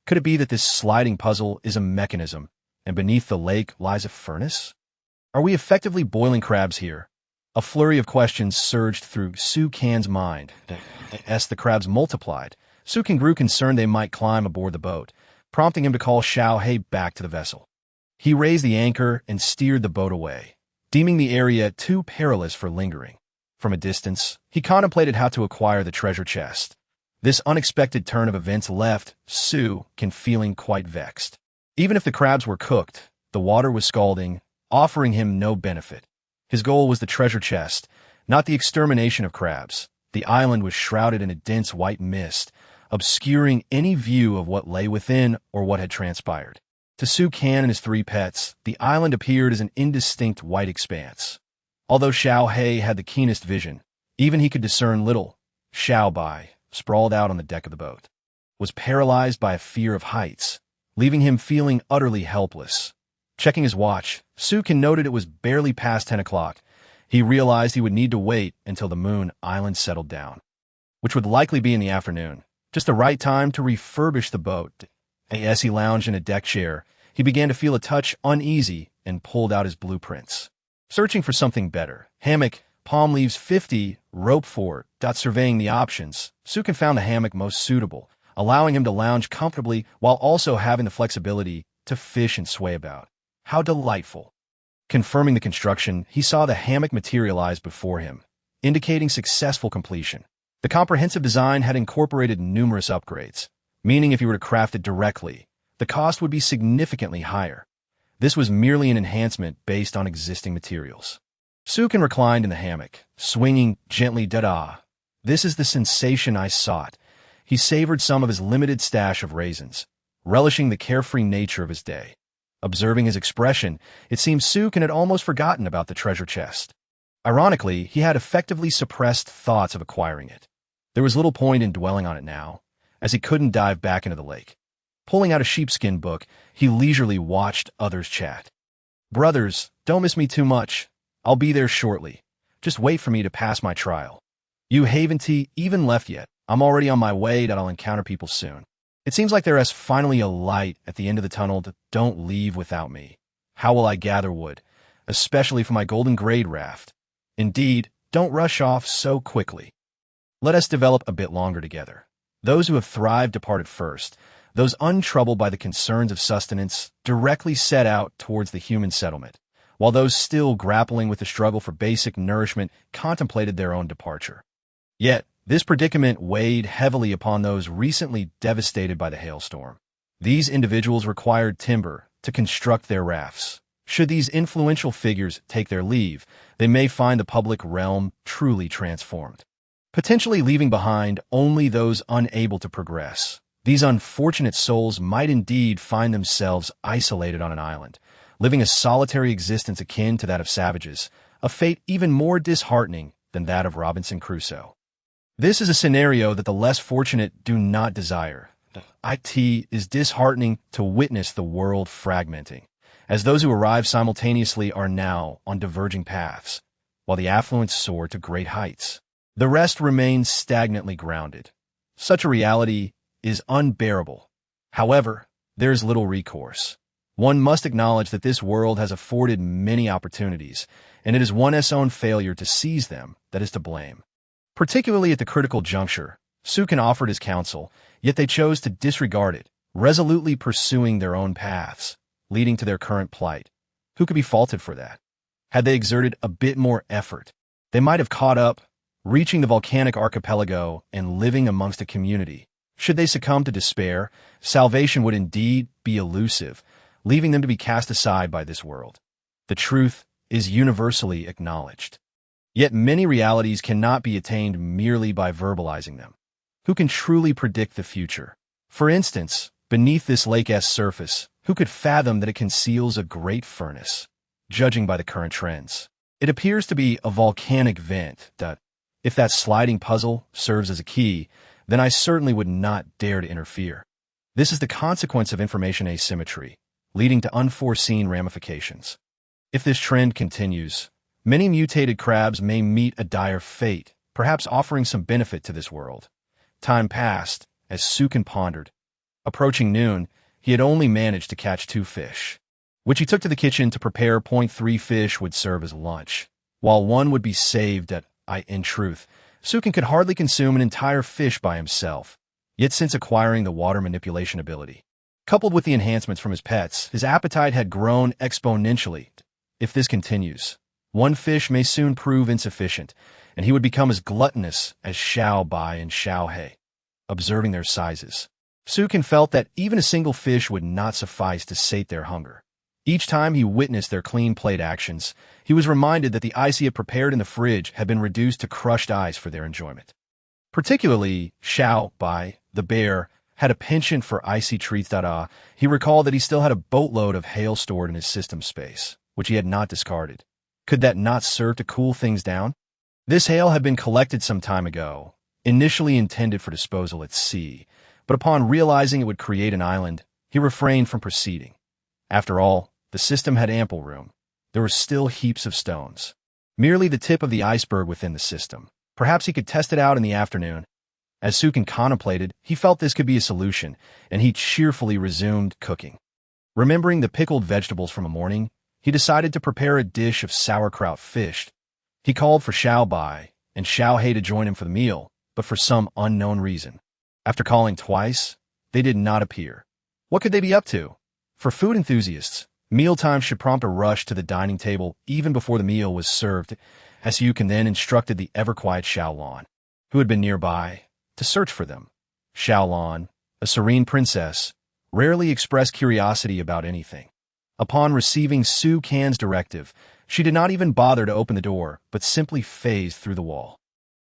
Could it be that this sliding puzzle is a mechanism, and beneath the lake lies a furnace? Are we effectively boiling crabs here? A flurry of questions surged through Su Can's mind. As the crabs multiplied, Su Can grew concerned they might climb aboard the boat, prompting him to call Xiao He back to the vessel. He raised the anchor and steered the boat away, deeming the area too perilous for lingering. From a distance, he contemplated how to acquire the treasure chest. This unexpected turn of events left Su Can feeling quite vexed. Even if the crabs were cooked, the water was scalding, offering him no benefit. His goal was the treasure chest, not the extermination of crabs. The island was shrouded in a dense white mist, obscuring any view of what lay within or what had transpired. To Su Can and his three pets, the island appeared as an indistinct white expanse. Although Xiao He had the keenest vision, even he could discern little. Xiao Bai, sprawled out on the deck of the boat, was paralyzed by a fear of heights, leaving him feeling utterly helpless. Checking his watch, Su Can noted it was barely past 10 o'clock. He realized he would need to wait until the moon island settled down, which would likely be in the afternoon, just the right time to refurbish the boat. As he lounged in a deck chair, he began to feel a touch uneasy and pulled out his blueprints. Searching for something better, hammock, palm leaves 50, rope fort. Surveying the options, Su Can found the hammock most suitable, allowing him to lounge comfortably while also having the flexibility to fish and sway about. How delightful. Confirming the construction, he saw the hammock materialize before him, indicating successful completion. The comprehensive design had incorporated numerous upgrades, meaning if you were to craft it directly, the cost would be significantly higher. This was merely an enhancement based on existing materials. Su Can reclined in the hammock, swinging gently. This is the sensation I sought. He savored some of his limited stash of raisins, relishing the carefree nature of his day. Observing his expression, it seemed Su Can had almost forgotten about the treasure chest. Ironically, he had effectively suppressed thoughts of acquiring it. There was little point in dwelling on it now, as he couldn't dive back into the lake. Pulling out a sheepskin book, he leisurely watched others chat. Brothers, don't miss me too much. I'll be there shortly. Just wait for me to pass my trial. You haven't even left yet. I'm already on my way that I'll encounter people soon. It seems like there is finally a light at the end of the tunnel. Don't leave without me. How will I gather wood, especially for my golden grade raft? Indeed, don't rush off so quickly. Let us develop a bit longer together. Those who have thrived departed first. Those untroubled by the concerns of sustenance directly set out towards the human settlement, while those still grappling with the struggle for basic nourishment contemplated their own departure. Yet, this predicament weighed heavily upon those recently devastated by the hailstorm. These individuals required timber to construct their rafts, Should these influential figures take their leave, they may find the public realm truly transformed, potentially leaving behind only those unable to progress. These unfortunate souls might indeed find themselves isolated on an island, living a solitary existence akin to that of savages, a fate even more disheartening than that of Robinson Crusoe. This is a scenario that the less fortunate do not desire. It is disheartening to witness the world fragmenting, as those who arrive simultaneously are now on diverging paths, while the affluent soar to great heights. The rest remain stagnantly grounded. Such a reality is unbearable. However, there is little recourse. One must acknowledge that this world has afforded many opportunities, and it is one's own failure to seize them that is to blame. Particularly at the critical juncture, Sukin offered his counsel, yet they chose to disregard it, resolutely pursuing their own paths, leading to their current plight. Who could be faulted for that? Had they exerted a bit more effort, they might have caught up, reaching the volcanic archipelago and living amongst a community. Should they succumb to despair, salvation would indeed be elusive, leaving them to be cast aside by this world. The truth is universally acknowledged. Yet many realities cannot be attained merely by verbalizing them. Who can truly predict the future? For instance, beneath this lake's surface, who could fathom that it conceals a great furnace? Judging by the current trends, it appears to be a volcanic vent. If that sliding puzzle serves as a key, then I certainly would not dare to interfere. This is the consequence of information asymmetry, leading to unforeseen ramifications. If this trend continues, many mutated crabs may meet a dire fate, perhaps offering some benefit to this world. Time passed, as Sukin pondered. Approaching noon, he had only managed to catch 2 fish, which he took to the kitchen to prepare. 3 fish would serve as lunch, while 1 would be saved in truth, Sukin could hardly consume an entire fish by himself. Yet since acquiring the water manipulation ability, coupled with the enhancements from his pets, his appetite had grown exponentially. If this continues, 1 fish may soon prove insufficient, and he would become as gluttonous as Bai and He. Observing their sizes, Sukin felt that even a single fish would not suffice to sate their hunger. Each time he witnessed their clean plate actions, he was reminded that the ice he had prepared in the fridge had been reduced to crushed ice for their enjoyment. Particularly, Bai, the bear, had a penchant for icy treats. He recalled that he still had a boatload of hail stored in his system space, which he had not discarded. Could that not serve to cool things down? This hail had been collected some time ago, initially intended for disposal at sea, but upon realizing it would create an island, he refrained from proceeding. After all, the system had ample room. There were still heaps of stones. Merely the tip of the iceberg within the system. Perhaps he could test it out in the afternoon. As Sukin contemplated, he felt this could be a solution, and he cheerfully resumed cooking. Remembering the pickled vegetables from a morning, he decided to prepare a dish of sauerkraut fish. He called for Bai and He to join him for the meal, but for some unknown reason. After calling twice, they did not appear. What could they be up to? For food enthusiasts, mealtime should prompt a rush to the dining table even before the meal was served, as Sukin then instructed the ever-quiet Xiaolan, who had been nearby, to search for them. Xiaolan, a serene princess, rarely expressed curiosity about anything. Upon receiving Sukin's directive, she did not even bother to open the door, but simply phased through the wall.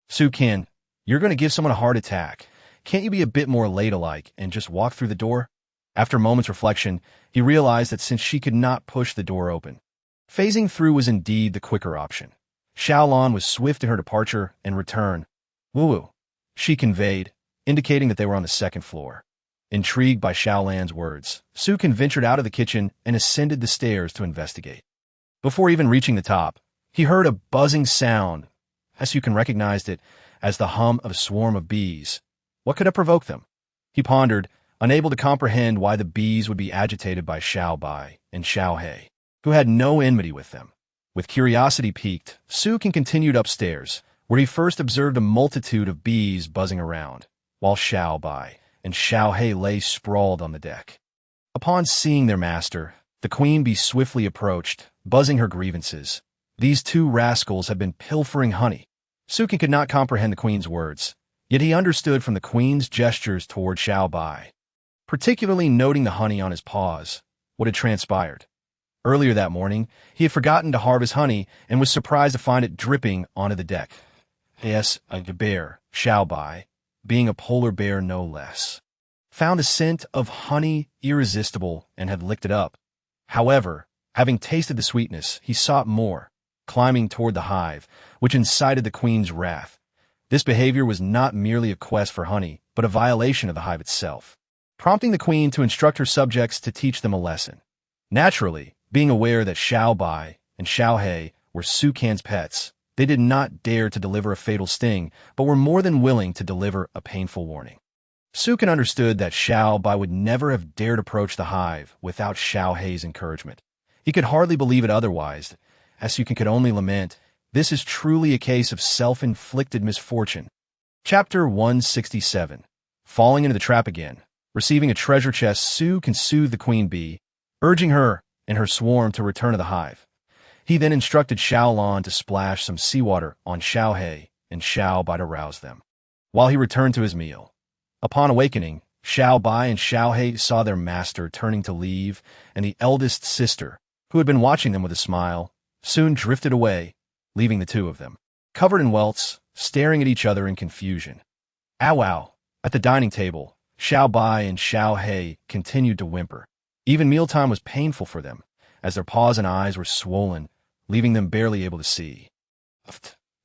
Sukin, you're going to give someone a heart attack. Can't you be a bit more ladylike and just walk through the door? After a moment's reflection, he realized that since she could not push the door open, phasing through was indeed the quicker option. Xiaolan was swift in her departure and return. Woo-woo, she conveyed, indicating that they were on the 2nd floor. Intrigued by Xiaolan's words, Sukin ventured out of the kitchen and ascended the stairs to investigate. Before even reaching the top, he heard a buzzing sound. Sukin recognized it as the hum of a swarm of bees. What could have provoked them? He pondered, unable to comprehend why the bees would be agitated by Bai and He, who had no enmity with them. With curiosity piqued, Sukin continued upstairs, where he first observed a multitude of bees buzzing around, while Bai and He lay sprawled on the deck. Upon seeing their master, the queen bee swiftly approached, buzzing her grievances. These 2 rascals had been pilfering honey. Sukin could not comprehend the queen's words, yet he understood from the queen's gestures toward Bai, particularly noting the honey on his paws, what had transpired. Earlier that morning, he had forgotten to harvest honey and was surprised to find it dripping onto the deck. Yes, a bear, Xiao Bai, being a polar bear no less, found the scent of honey irresistible and had licked it up. However, having tasted the sweetness, he sought more, climbing toward the hive, which incited the queen's wrath. This behavior was not merely a quest for honey, but a violation of the hive itself, prompting the queen to instruct her subjects to teach them a lesson. Naturally, being aware that Xiao Bai and Xiao He were Su Can's pets, they did not dare to deliver a fatal sting, but were more than willing to deliver a painful warning. Su Can understood that Xiao Bai would never have dared approach the hive without Xiao He's encouragement. He could hardly believe it otherwise, as Su Can could only lament, this is truly a case of self-inflicted misfortune. Chapter 167. Falling into the trap again. Receiving a treasure chest, Su Can soothed the queen bee, urging her and her swarm to return to the hive. He then instructed Xiao Lan to splash some seawater on Xiao He and Xiao Bai to rouse them, while he returned to his meal. Upon awakening, Xiao Bai and Xiao He saw their master turning to leave, and the eldest sister, who had been watching them with a smile, soon drifted away, leaving the two of them, covered in welts, staring at each other in confusion. Ow ow! At the dining table, Xiao Bai and Xiao He continued to whimper. Even mealtime was painful for them, as their paws and eyes were swollen, leaving them barely able to see.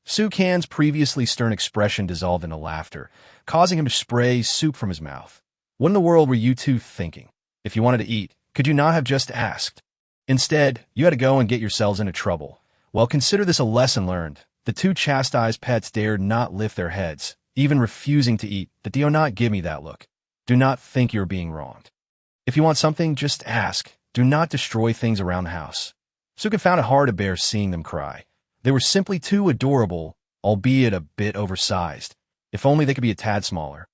Su Can's previously stern expression dissolved into laughter, causing him to spray soup from his mouth. What in the world were you two thinking? If you wanted to eat, could you not have just asked? Instead, you had to go and get yourselves into trouble. Well, consider this a lesson learned. The two chastised pets dared not lift their heads, even refusing to eat. Do not give me that look. Do not think you're being wronged. If you want something, just ask. Do not destroy things around the house. Su Can found it hard to bear seeing them cry. They were simply too adorable, albeit a bit oversized. If only they could be a tad smaller.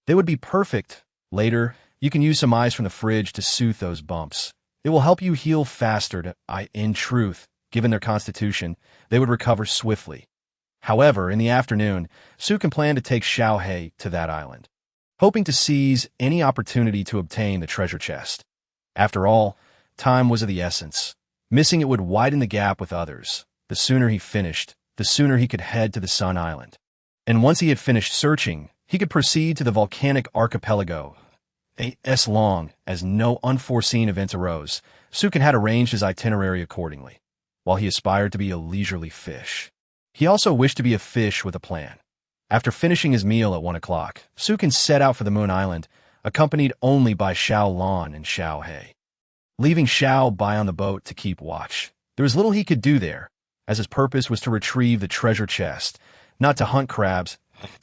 They would be perfect. Later, you can use some ice from the fridge to soothe those bumps. It will help you heal faster. In truth, given their constitution, they would recover swiftly. However, in the afternoon, Su Can planned to take Xiao He to that island, hoping to seize any opportunity to obtain the treasure chest. After all, time was of the essence. Missing it would widen the gap with others. The sooner he finished, the sooner he could head to the Sun Island. And once he had finished searching, he could proceed to the volcanic archipelago. As long as no unforeseen events arose, Su Can had arranged his itinerary accordingly. While he aspired to be a leisurely fish, he also wished to be a fish with a plan. After finishing his meal at 1 o'clock, Su Can set out for the Moon Island, accompanied only by Xiao Lan and Xiao He. Leaving Xiao Bai on the boat to keep watch, there was little he could do there, as his purpose was to retrieve the treasure chest, not to hunt crabs.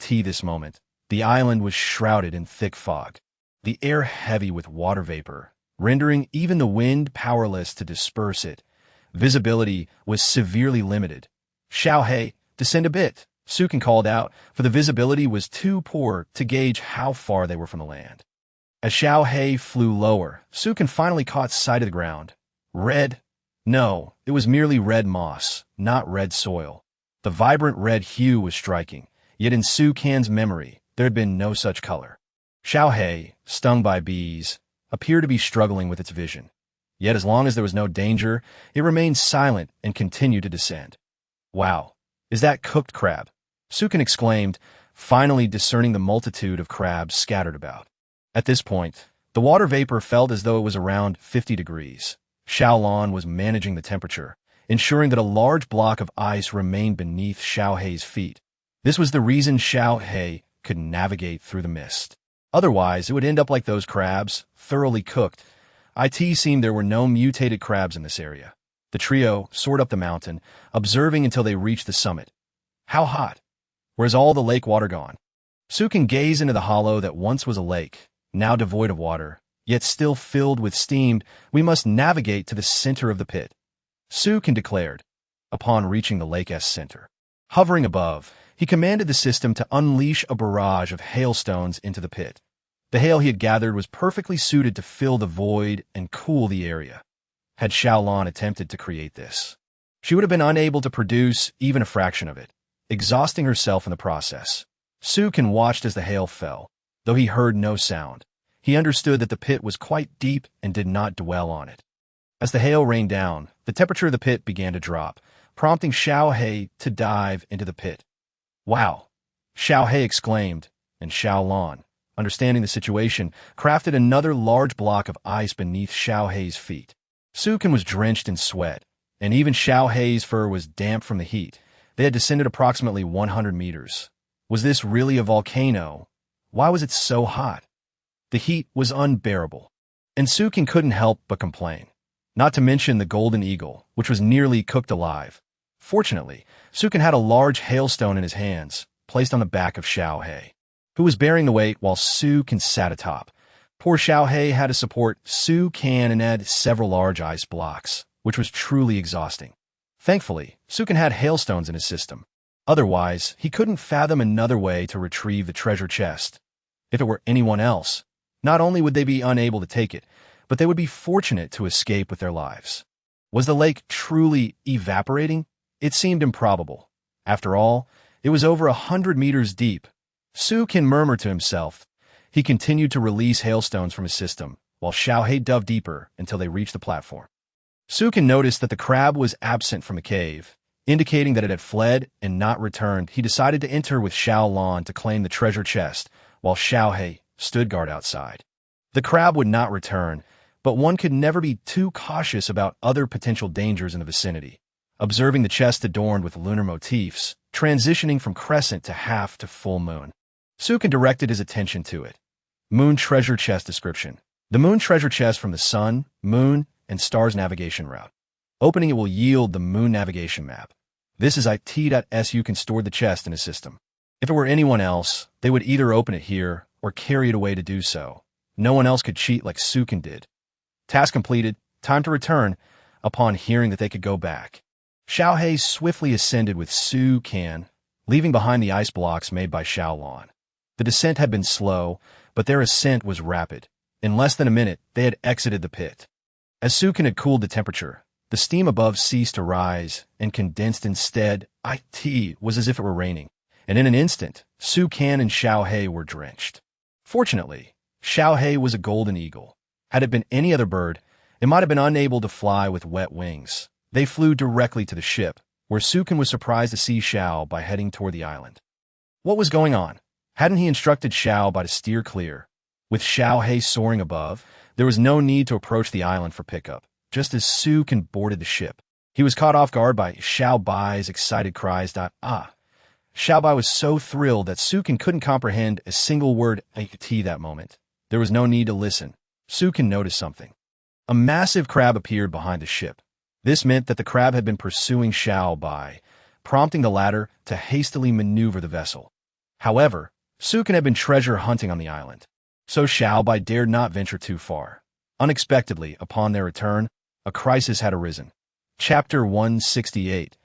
This moment, the island was shrouded in thick fog, the air heavy with water vapor, rendering even the wind powerless to disperse it. Visibility was severely limited. Xiao He, descend a bit, Su Can called out, for the visibility was too poor to gauge how far they were from the land. As Xiao He flew lower, Su Can finally caught sight of the ground. Red? No, it was merely red moss, not red soil. The vibrant red hue was striking, yet in Su Can's memory, there had been no such color. Xiao He, stung by bees, appeared to be struggling with its vision. Yet as long as there was no danger, it remained silent and continued to descend. Wow, is that cooked crab? Su Can exclaimed, finally discerning the multitude of crabs scattered about. At this point, the water vapor felt as though it was around 50 degrees. Xiao Lan was managing the temperature, ensuring that a large block of ice remained beneath Xiao He's feet. This was the reason Xiao He could navigate through the mist. Otherwise, it would end up like those crabs, thoroughly cooked. It seemed there were no mutated crabs in this area. The trio soared up the mountain, observing until they reached the summit. How hot? Where's all the lake water gone? Su Can gazed into the hollow that once was a lake, now devoid of water, yet still filled with steam. We must navigate to the center of the pit, Su Can declared, upon reaching the lake's center. Hovering above, he commanded the system to unleash a barrage of hailstones into the pit. The hail he had gathered was perfectly suited to fill the void and cool the area. Had Xiao Lan attempted to create this, she would have been unable to produce even a fraction of it, exhausting herself in the process. Su Can watched as the hail fell. Though he heard no sound, he understood that the pit was quite deep and did not dwell on it. As the hail rained down, the temperature of the pit began to drop, prompting Xiao He to dive into the pit. "Wow!" Xiao He exclaimed, and Xiao Lan, understanding the situation, crafted another large block of ice beneath Xiao He's feet. Sukin was drenched in sweat, and even Xiao He's fur was damp from the heat. They had descended approximately 100 meters. Was this really a volcano? Why was it so hot? The heat was unbearable, and Sukin couldn't help but complain. Not to mention the golden eagle, which was nearly cooked alive. Fortunately, Sukin had a large hailstone in his hands, placed on the back of Xiao He, who was bearing the weight while Sukin sat atop. Poor Xiao He had to support Sukin and add several large ice blocks, which was truly exhausting. Thankfully, Sukin had hailstones in his system. Otherwise, he couldn't fathom another way to retrieve the treasure chest. If it were anyone else, not only would they be unable to take it, but they would be fortunate to escape with their lives. Was the lake truly evaporating? It seemed improbable. After all, it was over 100 meters deep. Sukin murmured to himself. He continued to release hailstones from his system, while Xiao He dove deeper until they reached the platform. Sukin noticed that the crab was absent from the cave, indicating that it had fled and not returned. He decided to enter with Xiao Lan to claim the treasure chest, while Xiao He stood guard outside. The crab would not return, but one could never be too cautious about other potential dangers in the vicinity. Observing the chest adorned with lunar motifs, transitioning from crescent to half to full moon, Sukin directed his attention to it. Moon treasure chest description. The moon treasure chest from the sun, moon, and stars navigation route. Opening it will yield the moon navigation map. This is it.S. You can store the chest in his system. If it were anyone else, they would either open it here or carry it away to do so. No one else could cheat like Sukin did. Task completed, time to return, upon hearing that they could go back. Xiao He swiftly ascended with Sukin, leaving behind the ice blocks made by Xiao Lan. The descent had been slow, but their ascent was rapid. In less than a minute, they had exited the pit. As Sukin had cooled the temperature, the steam above ceased to rise and condensed instead. It was as if it were raining, and in an instant, Sukin and Xiao He were drenched. Fortunately, Xiao He was a golden eagle. Had it been any other bird, it might have been unable to fly with wet wings. They flew directly to the ship, where Sukin was surprised to see Xiao Bai heading toward the island. What was going on? Hadn't he instructed Xiao Bai to steer clear? With Xiao He soaring above, there was no need to approach the island for pickup. Just as Sukin boarded the ship, he was caught off guard by Xiao Bai's excited cries. Xiao Bai was so thrilled that Sukin couldn't comprehend a single word that moment. There was no need to listen. Sukin noticed something. A massive crab appeared behind the ship. This meant that the crab had been pursuing Xiao Bai, prompting the latter to hastily maneuver the vessel. However, Sukin had been treasure hunting on the island, so Xiao Bai dared not venture too far. Unexpectedly, upon their return, a crisis had arisen. Chapter 168.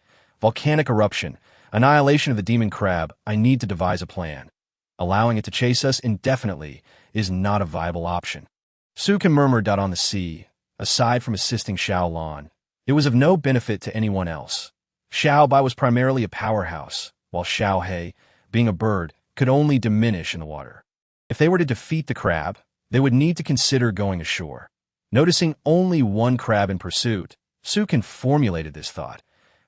Volcanic Eruption. Annihilation of the demon crab. I need to devise a plan. Allowing it to chase us indefinitely is not a viable option. Sukin murmured out on the sea. Aside from assisting Xiao Lan, it was of no benefit to anyone else. Xiao Bai was primarily a powerhouse, while Xiao He, being a bird, could only diminish in the water. If they were to defeat the crab, they would need to consider going ashore. Noticing only one crab in pursuit, Sukin formulated this thought.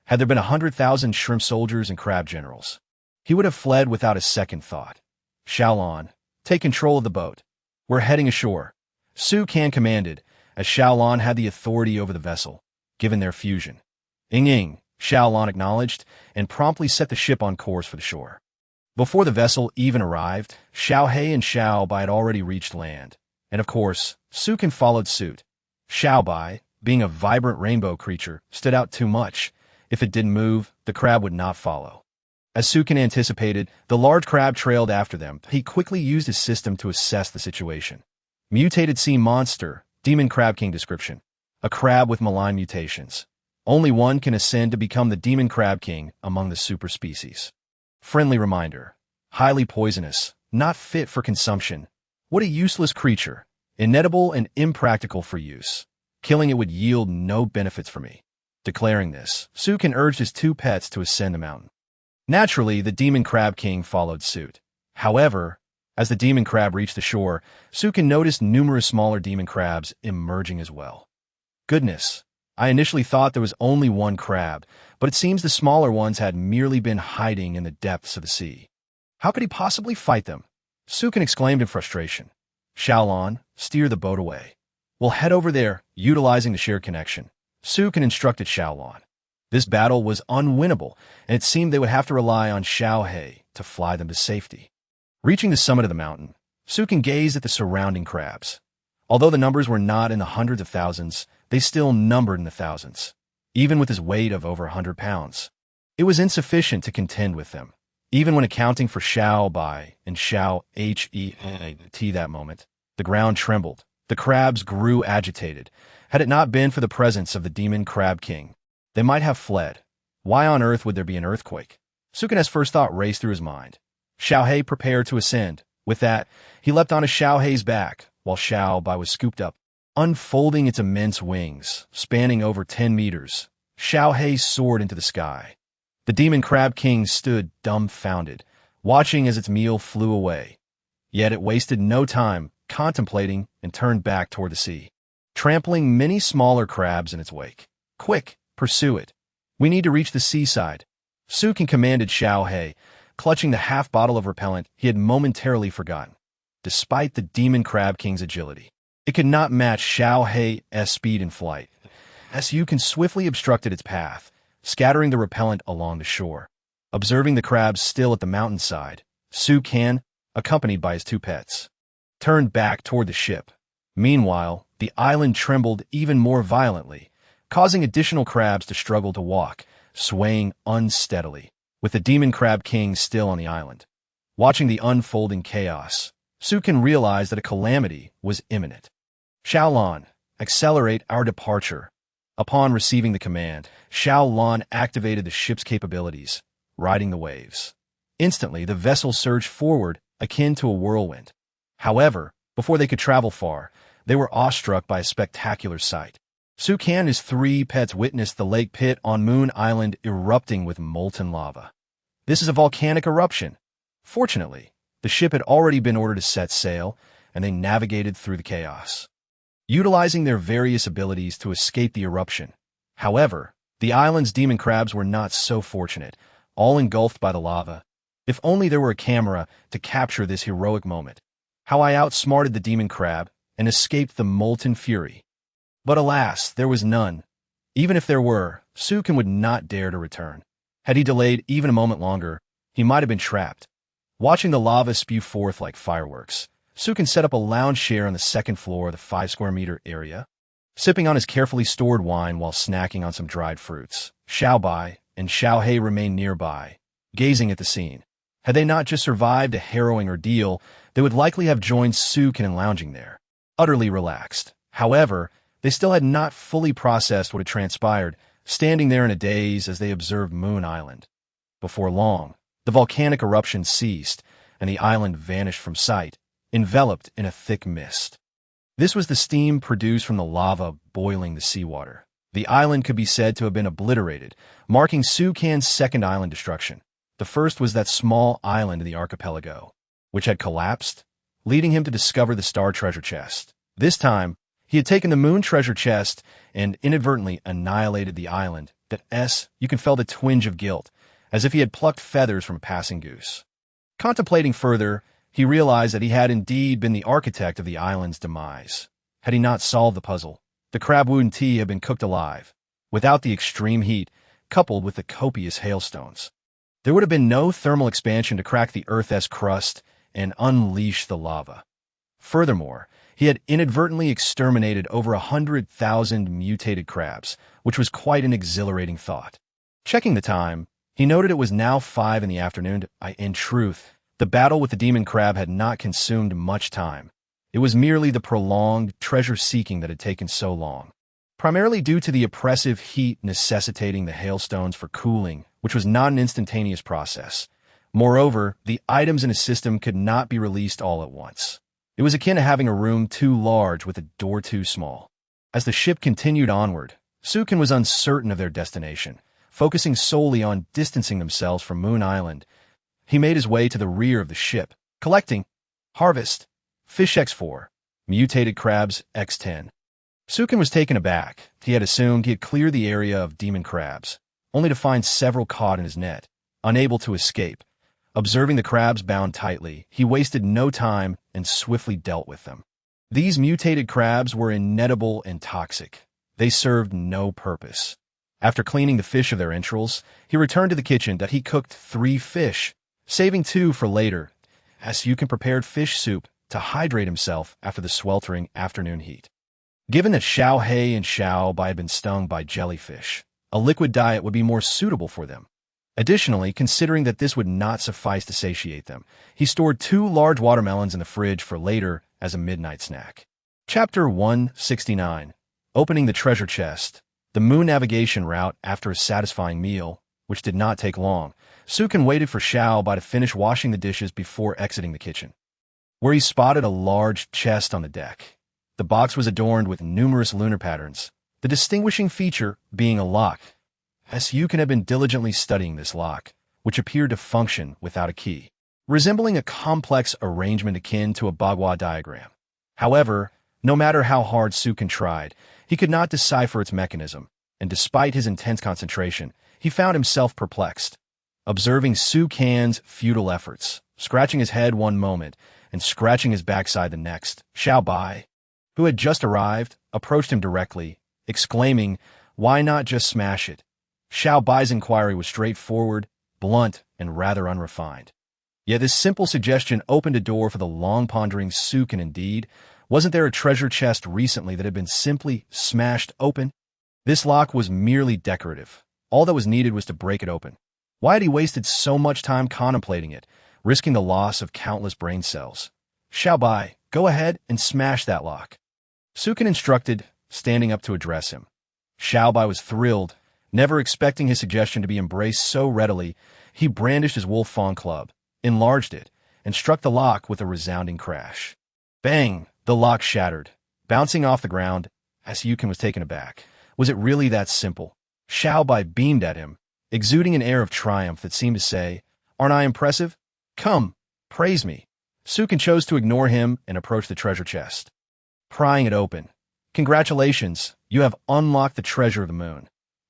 Had there been 100,000 shrimp soldiers and crab generals, he would have fled without a second thought. Xiao Lan, take control of the boat. We're heading ashore. Sukin commanded, as Xiao Lan had the authority over the vessel, given their fusion. Ing, Xiao Lan acknowledged, and promptly set the ship on course for the shore. Before the vessel even arrived, Xiao He and Xiao Bai had already reached land, and of course, Sukin followed suit. Xiao Bai, being a vibrant rainbow creature, stood out too much. If it didn't move, the crab would not follow. As Sukin anticipated, the large crab trailed after them. He quickly used his system to assess the situation. Mutated sea monster, demon crab king description. A crab with malign mutations. Only one can ascend to become the demon crab king among the super species. Friendly reminder. Highly poisonous, not fit for consumption. What a useless creature. Inedible and impractical for use. Killing it would yield no benefits for me. Declaring this, Sukin urged his two pets to ascend the mountain. Naturally, the demon crab king followed suit. However, as the demon crab reached the shore, Sukin noticed numerous smaller demon crabs emerging as well. Goodness. I initially thought there was only one crab, but it seems the smaller ones had merely been hiding in the depths of the sea. How could he possibly fight them? Sukin exclaimed in frustration. Xiaolon, steer the boat away. We'll head over there, utilizing the shared connection. Sukin instructed Xiaolon. This battle was unwinnable, and it seemed they would have to rely on Xiaohei to fly them to safety. Reaching the summit of the mountain, Sukin gazed at the surrounding crabs. Although the numbers were not in the hundreds of thousands, they still numbered in the thousands, even with his weight of over 100 pounds. It was insufficient to contend with them, even when accounting for Xiao Bai and Xiao He that moment. The ground trembled. The crabs grew agitated. Had it not been for the presence of the demon crab king, they might have fled. Why on earth would there be an earthquake? Sukin's first thought raced through his mind. Xiaohei prepared to ascend. With that, he leapt onto Xiaohei's back, while Xiao Bai was scooped up. Unfolding its immense wings, spanning over 10 meters, Xiaohei soared into the sky. The demon crab king stood dumbfounded, watching as its meal flew away. Yet it wasted no time, contemplating, and turned back toward the sea, trampling many smaller crabs in its wake. Quick, pursue it. We need to reach the seaside. Sukin commanded Xiaohei, clutching the half-bottle of repellent he had momentarily forgotten. Despite the demon crab king's agility, it could not match Xiaohei's speed in flight. Sukin swiftly obstructed its path, scattering the repellent along the shore. Observing the crabs still at the mountainside, Sukin, accompanied by his two pets, turned back toward the ship. Meanwhile, the island trembled even more violently, causing additional crabs to struggle to walk, swaying unsteadily, with the demon crab king still on the island. Watching the unfolding chaos, Sukin realized that a calamity was imminent. Xiaolon, accelerate our departure. Upon receiving the command, Xiaolon activated the ship's capabilities, riding the waves. Instantly, the vessel surged forward, akin to a whirlwind. However, before they could travel far, they were awestruck by a spectacular sight. Sukin and his three pets witnessed the lake pit on Moon Island erupting with molten lava. This is a volcanic eruption. Fortunately, the ship had already been ordered to set sail, and they navigated through the chaos, utilizing their various abilities to escape the eruption. However, the island's demon crabs were not so fortunate, all engulfed by the lava. If only there were a camera to capture this heroic moment. How I outsmarted the demon crab and escaped the molten fury. But alas, there was none. Even if there were, Sukin would not dare to return. Had he delayed even a moment longer, he might have been trapped. Watching the lava spew forth like fireworks, Sukin set up a lounge chair on the second floor of the 5-square-meter area, sipping on his carefully stored wine while snacking on some dried fruits. Xiao Bai and Xiaohei remained nearby, gazing at the scene. Had they not just survived a harrowing ordeal, they would likely have joined Sukin in lounging there, utterly relaxed. However, they still had not fully processed what had transpired, standing there in a daze as they observed Moon Island. Before long, the volcanic eruption ceased, and the island vanished from sight, enveloped in a thick mist. This was the steam produced from the lava boiling the seawater. The island could be said to have been obliterated, marking Sukin's second island destruction. The first was that small island in the archipelago, which had collapsed, leading him to discover the star treasure chest. This time, he had taken the moon treasure chest and inadvertently annihilated the island. You can feel the twinge of guilt, as if he had plucked feathers from a passing goose. Contemplating further, he realized that he had indeed been the architect of the island's demise. Had he not solved the puzzle, the crab wound tea had been cooked alive, without the extreme heat, coupled with the copious hailstones. There would have been no thermal expansion to crack the Earth's crust and unleash the lava. Furthermore, he had inadvertently exterminated over 100,000 mutated crabs, which was quite an exhilarating thought. Checking the time, he noted it was now 5 in the afternoon. In truth, the battle with the demon crab had not consumed much time. It was merely the prolonged treasure-seeking that had taken so long, primarily due to the oppressive heat necessitating the hailstones for cooling, which was not an instantaneous process. Moreover, the items in his system could not be released all at once. It was akin to having a room too large with a door too small. As the ship continued onward, Sukin was uncertain of their destination, focusing solely on distancing themselves from Moon Island. He made his way to the rear of the ship, collecting Harvest, Fish X4, Mutated Crabs X10. Sukin was taken aback. He had assumed he had cleared the area of demon crabs, only to find several caught in his net, unable to escape. Observing the crabs bound tightly, he wasted no time and swiftly dealt with them. These mutated crabs were ineatable and toxic. They served no purpose. After cleaning the fish of their entrails, he returned to the kitchen that he cooked 3 fish, saving 2 for later, as Yukin prepared fish soup to hydrate himself after the sweltering afternoon heat. Given that Xiao Hei and Xiao Bai had been stung by jellyfish, a liquid diet would be more suitable for them. Additionally, considering that this would not suffice to satiate them, he stored 2 large watermelons in the fridge for later as a midnight snack. Chapter 169. Opening the treasure chest. The moon navigation route after a satisfying meal, which did not take long. Sukin waited for Xiao Bai to finish washing the dishes before exiting the kitchen, where he spotted a large chest on the deck. The box was adorned with numerous lunar patterns, the distinguishing feature being a lock. Yukin had been diligently studying this lock, which appeared to function without a key, resembling a complex arrangement akin to a Bagua diagram. However, no matter how hard Sukin tried, he could not decipher its mechanism, and despite his intense concentration, he found himself perplexed. Observing Sukin's futile efforts, scratching his head one moment and scratching his backside the next, Xiao Bai, who had just arrived, approached him directly, exclaiming, "Why not just smash it?" Xiao Bai's inquiry was straightforward, blunt, and rather unrefined. Yet this simple suggestion opened a door for the long-pondering Sukin. Indeed, wasn't there a treasure chest recently that had been simply smashed open? This lock was merely decorative. All that was needed was to break it open. Why had he wasted so much time contemplating it, risking the loss of countless brain cells? Xiao Bai, go ahead and smash that lock, Sukin instructed, standing up to address him. Xiao Bai was thrilled. Never expecting his suggestion to be embraced so readily, he brandished his wolf fawn club, enlarged it, and struck the lock with a resounding crash. Bang! The lock shattered, bouncing off the ground, as Yukin was taken aback. Was it really that simple? Xiao Bai beamed at him, exuding an air of triumph that seemed to say, "Aren't I impressive? Come, praise me." Sukin chose to ignore him and approach the treasure chest, prying it open. "Congratulations, you have unlocked the treasure of the moon.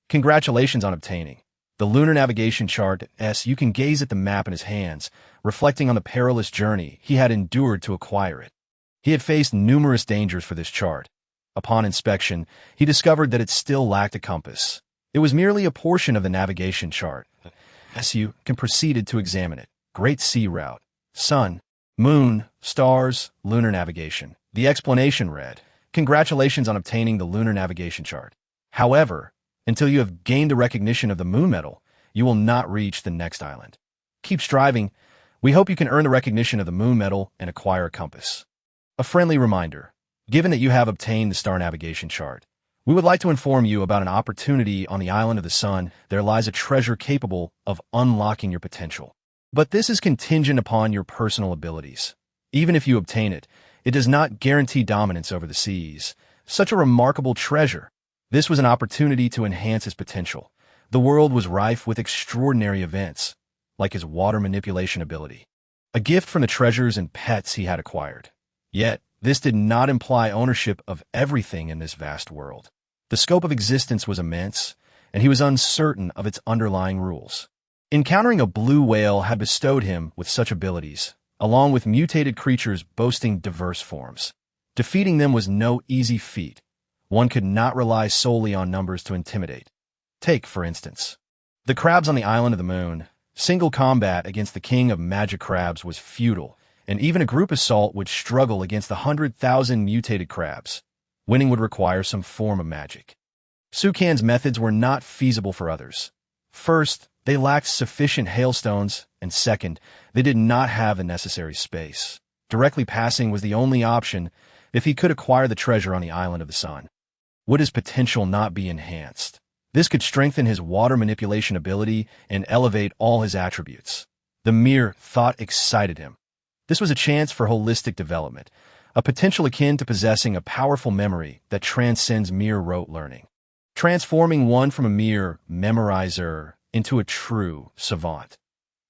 Congratulations on obtaining the lunar navigation chart." You can gaze at the map in his hands, reflecting on the perilous journey he had endured to acquire it. He had faced numerous dangers for this chart. Upon inspection, he discovered that it still lacked a compass. It was merely a portion of the navigation chart. Yukin proceeded to examine it. Great Sea Route, Sun, Moon, Stars, Lunar Navigation. The explanation read, "Congratulations on obtaining the lunar navigation chart. However, until you have gained the recognition of the moon medal, you will not reach the next island. Keep striving. We hope you can earn the recognition of the moon medal and acquire a compass." A friendly reminder. Given that you have obtained the star navigation chart, we would like to inform you about an opportunity on the island of the sun. There lies a treasure capable of unlocking your potential. But this is contingent upon your personal abilities. Even if you obtain it, it does not guarantee dominance over the seas. Such a remarkable treasure. This was an opportunity to enhance his potential. The world was rife with extraordinary events, like his water manipulation ability, a gift from the treasures and pets he had acquired. Yet, this did not imply ownership of everything in this vast world. The scope of existence was immense, and he was uncertain of its underlying rules. Encountering a blue whale had bestowed him with such abilities, along with mutated creatures boasting diverse forms. Defeating them was no easy feat. One could not rely solely on numbers to intimidate. Take, for instance, the crabs on the island of the moon. Single combat against the king of magic crabs was futile, and even a group assault would struggle against the 100,000 mutated crabs. Winning would require some form of magic. Sukin's methods were not feasible for others. First, they lacked sufficient hailstones, and second, they did not have the necessary space. Directly passing was the only option if he could acquire the treasure on the island of the sun. Would his potential not be enhanced? This could strengthen his water manipulation ability and elevate all his attributes. The mere thought excited him. This was a chance for holistic development, a potential akin to possessing a powerful memory that transcends mere rote learning, transforming one from a mere memorizer into a true savant.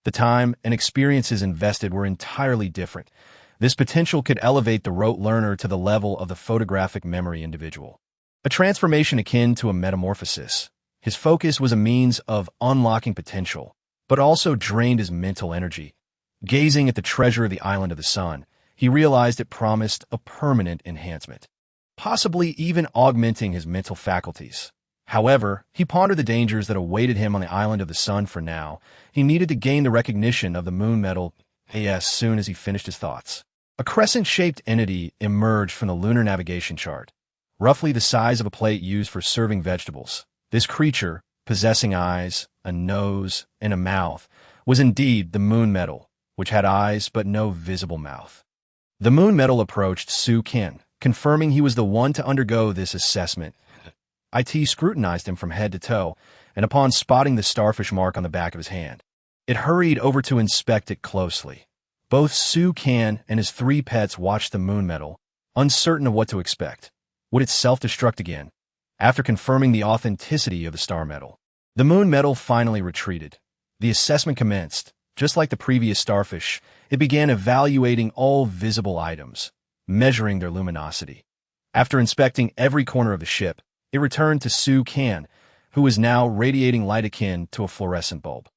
The time and experiences invested were entirely different. This potential could elevate the rote learner to the level of the photographic memory individual. a transformation akin to a metamorphosis. His focus was a means of unlocking potential, but also drained his mental energy. Gazing at the treasure of the island of the sun, he realized it promised a permanent enhancement, possibly even augmenting his mental faculties. However, he pondered the dangers that awaited him on the island of the sun. For now, he needed to gain the recognition of the moon metal as soon as he finished his thoughts. A crescent-shaped entity emerged from the lunar navigation chart, roughly the size of a plate used for serving vegetables. This creature, possessing eyes, a nose, and a mouth, was indeed the moon metal, which had eyes but no visible mouth. The moon metal approached Su Qian, confirming he was the one to undergo this assessment. It scrutinized him from head to toe, and upon spotting the starfish mark on the back of his hand, it hurried over to inspect it closely. Both Su Qian and his three pets watched the moon metal, uncertain of what to expect. Would it self-destruct again? After confirming the authenticity of the star metal, the moon metal finally retreated. The assessment commenced. Just like the previous starfish, it began evaluating all visible items, measuring their luminosity. After inspecting every corner of the ship, it returned to Su Qian, who was now radiating light akin to a fluorescent bulb.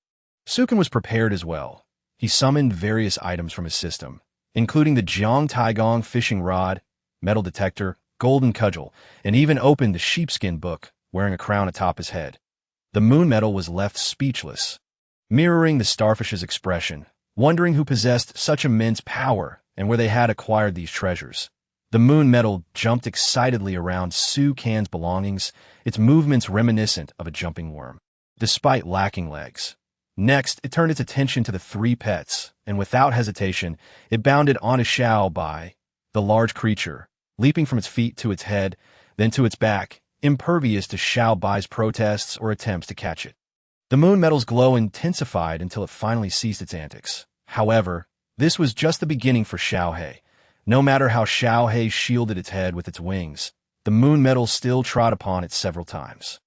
Su Qian was prepared as well. He summoned various items from his system, including the Jiang Taigong fishing rod, metal detector, golden cudgel, and even opened the sheepskin book, wearing a crown atop his head. The moon metal was left speechless, mirroring the starfish's expression, wondering who possessed such immense power and where they had acquired these treasures. The moon metal jumped excitedly around Su Qian's belongings, its movements reminiscent of a jumping worm, despite lacking legs. Next, it turned its attention to the three pets, and without hesitation, it bounded onto Xiao Bai, the large creature, leaping from its feet to its head, then to its back, impervious to Xiao Bai's protests or attempts to catch it. The moon metal's glow intensified until it finally ceased its antics. However, this was just the beginning for Xiao He. No matter how Xiao He shielded its head with its wings, the moon metal still trod upon it several times.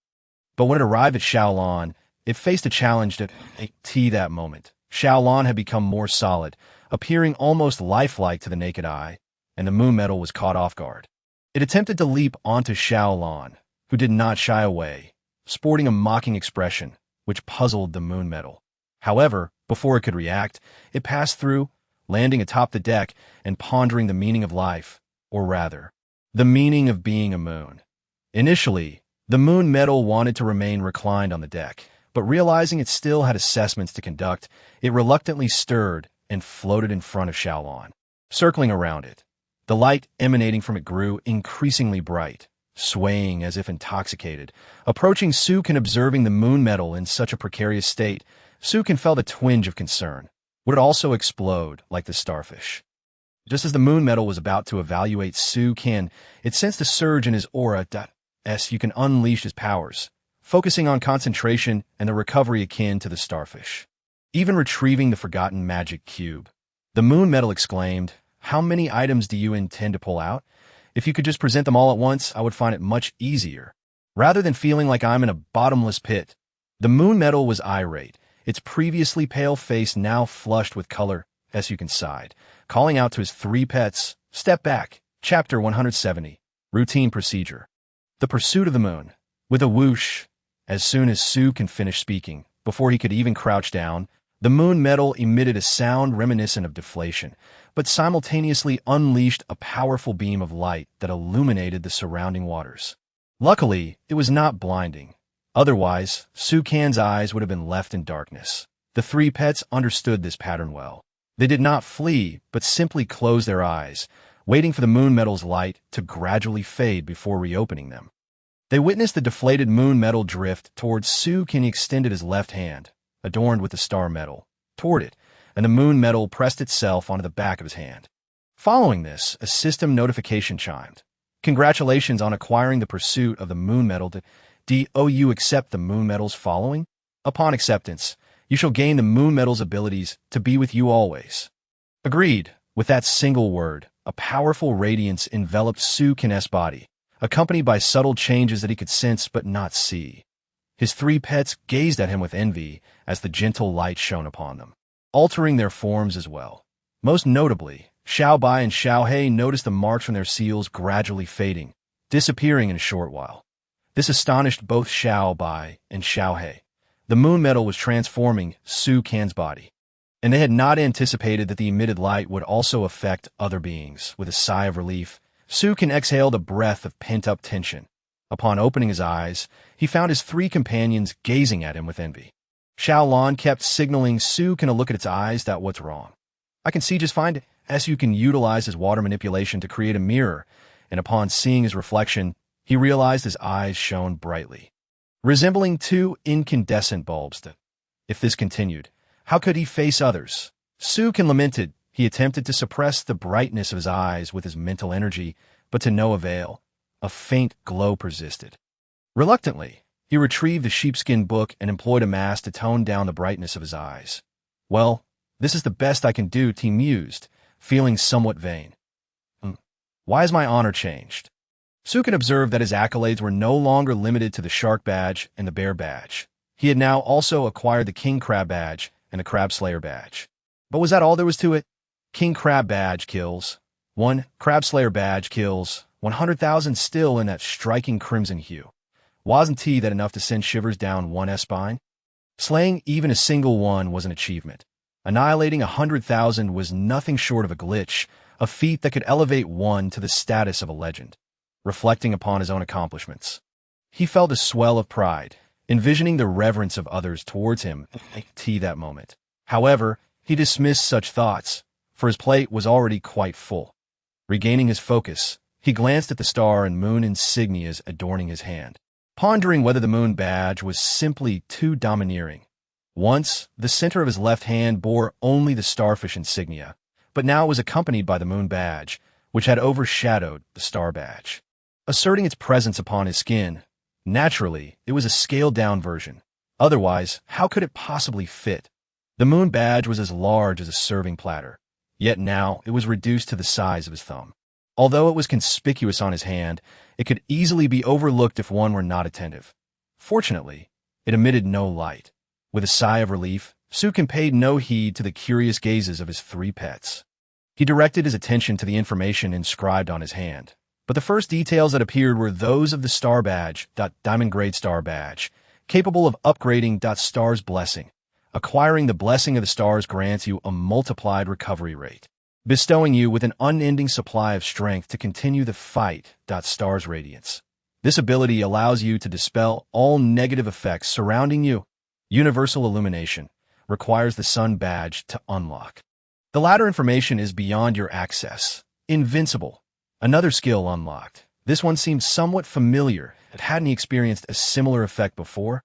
But when it arrived at Xiaolan, it faced a challenge that moment. Xiaolan had become more solid, appearing almost lifelike to the naked eye, and the moon metal was caught off guard. It attempted to leap onto Xiaolan, who did not shy away, sporting a mocking expression, which puzzled the moon metal. However, before it could react, it passed through, landing atop the deck and pondering the meaning of life, or rather, the meaning of being a moon. Initially, the moon metal wanted to remain reclined on the deck, but realizing it still had assessments to conduct, it reluctantly stirred and floated in front of Xiaolan, circling around it. The light emanating from it grew increasingly bright, swaying as if intoxicated. Approaching Su Qian, observing the moon metal in such a precarious state, Su Qian felt a twinge of concern. Would it also explode like the starfish? Just as the moon metal was about to evaluate Su Qian, it sensed a surge in his aura. You can unleash his powers, focusing on concentration and the recovery akin to the starfish. Even retrieving the forgotten magic cube. The moon metal exclaimed, "How many items do you intend to pull out? If you could just present them all at once, I would find it much easier, rather than feeling like I'm in a bottomless pit." The moon metal was irate, its previously pale face now flushed with color. Su Qian sighed, calling out to his three pets, "Step back." Chapter 170. Routine Procedure. The Pursuit of the Moon. With a whoosh, as soon as Su Qian finished speaking, before he could even crouch down, the moon metal emitted a sound reminiscent of deflation, but simultaneously unleashed a powerful beam of light that illuminated the surrounding waters. Luckily, it was not blinding. Otherwise, Su Qian's eyes would have been left in darkness. The three pets understood this pattern well. They did not flee, but simply closed their eyes, waiting for the moon metal's light to gradually fade before reopening them. They witnessed the deflated moon metal drift towards Su Qian. He extended his left hand, adorned with the star metal, toward it, and the moon metal pressed itself onto the back of his hand. Following this, a system notification chimed. "Congratulations on acquiring the pursuit of the moon metal. Do you accept the moon metal's following? Upon acceptance, you shall gain the moon metal's abilities to be with you always." Agreed. With that single word, a powerful radiance enveloped Su Qian's body, accompanied by subtle changes that he could sense but not see. His three pets gazed at him with envy as the gentle light shone upon them, altering their forms as well. Most notably, Xiao Bai and Xiao He noticed the marks from their seals gradually fading, disappearing in a short while. This astonished both Xiao Bai and Xiao He. The moon metal was transforming Su Can's body, and they had not anticipated that the emitted light would also affect other beings. With a sigh of relief, Su Can exhaled a breath of pent-up tension. Upon opening his eyes, he found his three companions gazing at him with envy. Xiao Lan kept signaling Su Can to look at its eyes. That what's wrong. I can see just fine. Su Can utilized his water manipulation to create a mirror, and upon seeing his reflection, he realized his eyes shone brightly, resembling two incandescent bulbs. If this continued, how could he face others? Su Can lamented. He attempted to suppress the brightness of his eyes with his mental energy, but to no avail. A faint glow persisted. Reluctantly, he retrieved the sheepskin book and employed a mask to tone down the brightness of his eyes. Well, this is the best I can do, he mused, feeling somewhat vain. Why has my honor changed? Su Can observed that his accolades were no longer limited to the shark badge and the bear badge. He had now also acquired the king crab badge and the crab slayer badge. But was that all there was to it? King crab badge kills 1, crab slayer badge kills 100,000, still in that striking crimson hue. Wasn't that enough to send shivers down one's spine? Slaying even a single one was an achievement. Annihilating 100,000 was nothing short of a glitch, a feat that could elevate one to the status of a legend. Reflecting upon his own accomplishments, he felt a swell of pride, envisioning the reverence of others towards him that moment. However, he dismissed such thoughts, for his plate was already quite full. Regaining his focus, he glanced at the star and moon insignias adorning his hand, pondering whether the moon badge was simply too domineering. Once, the center of his left hand bore only the starfish insignia, but now it was accompanied by the moon badge, which had overshadowed the star badge, asserting its presence upon his skin. Naturally, it was a scaled-down version. Otherwise, how could it possibly fit? The moon badge was as large as a serving platter, yet now it was reduced to the size of his thumb. Although it was conspicuous on his hand, it could easily be overlooked if one were not attentive. Fortunately, it emitted no light. With a sigh of relief, Su Can paid no heed to the curious gazes of his three pets. He directed his attention to the information inscribed on his hand. But the first details that appeared were those of the star badge, diamond grade star badge, capable of upgrading star's blessing. Acquiring the blessing of the stars grants you a multiplied recovery rate, bestowing you with an unending supply of strength to continue the fight. Star's radiance. This ability allows you to dispel all negative effects surrounding you. Universal illumination requires the sun badge to unlock. The latter information is beyond your access. Invincible. Another skill unlocked. This one seemed somewhat familiar. Hadn't he experienced a similar effect before?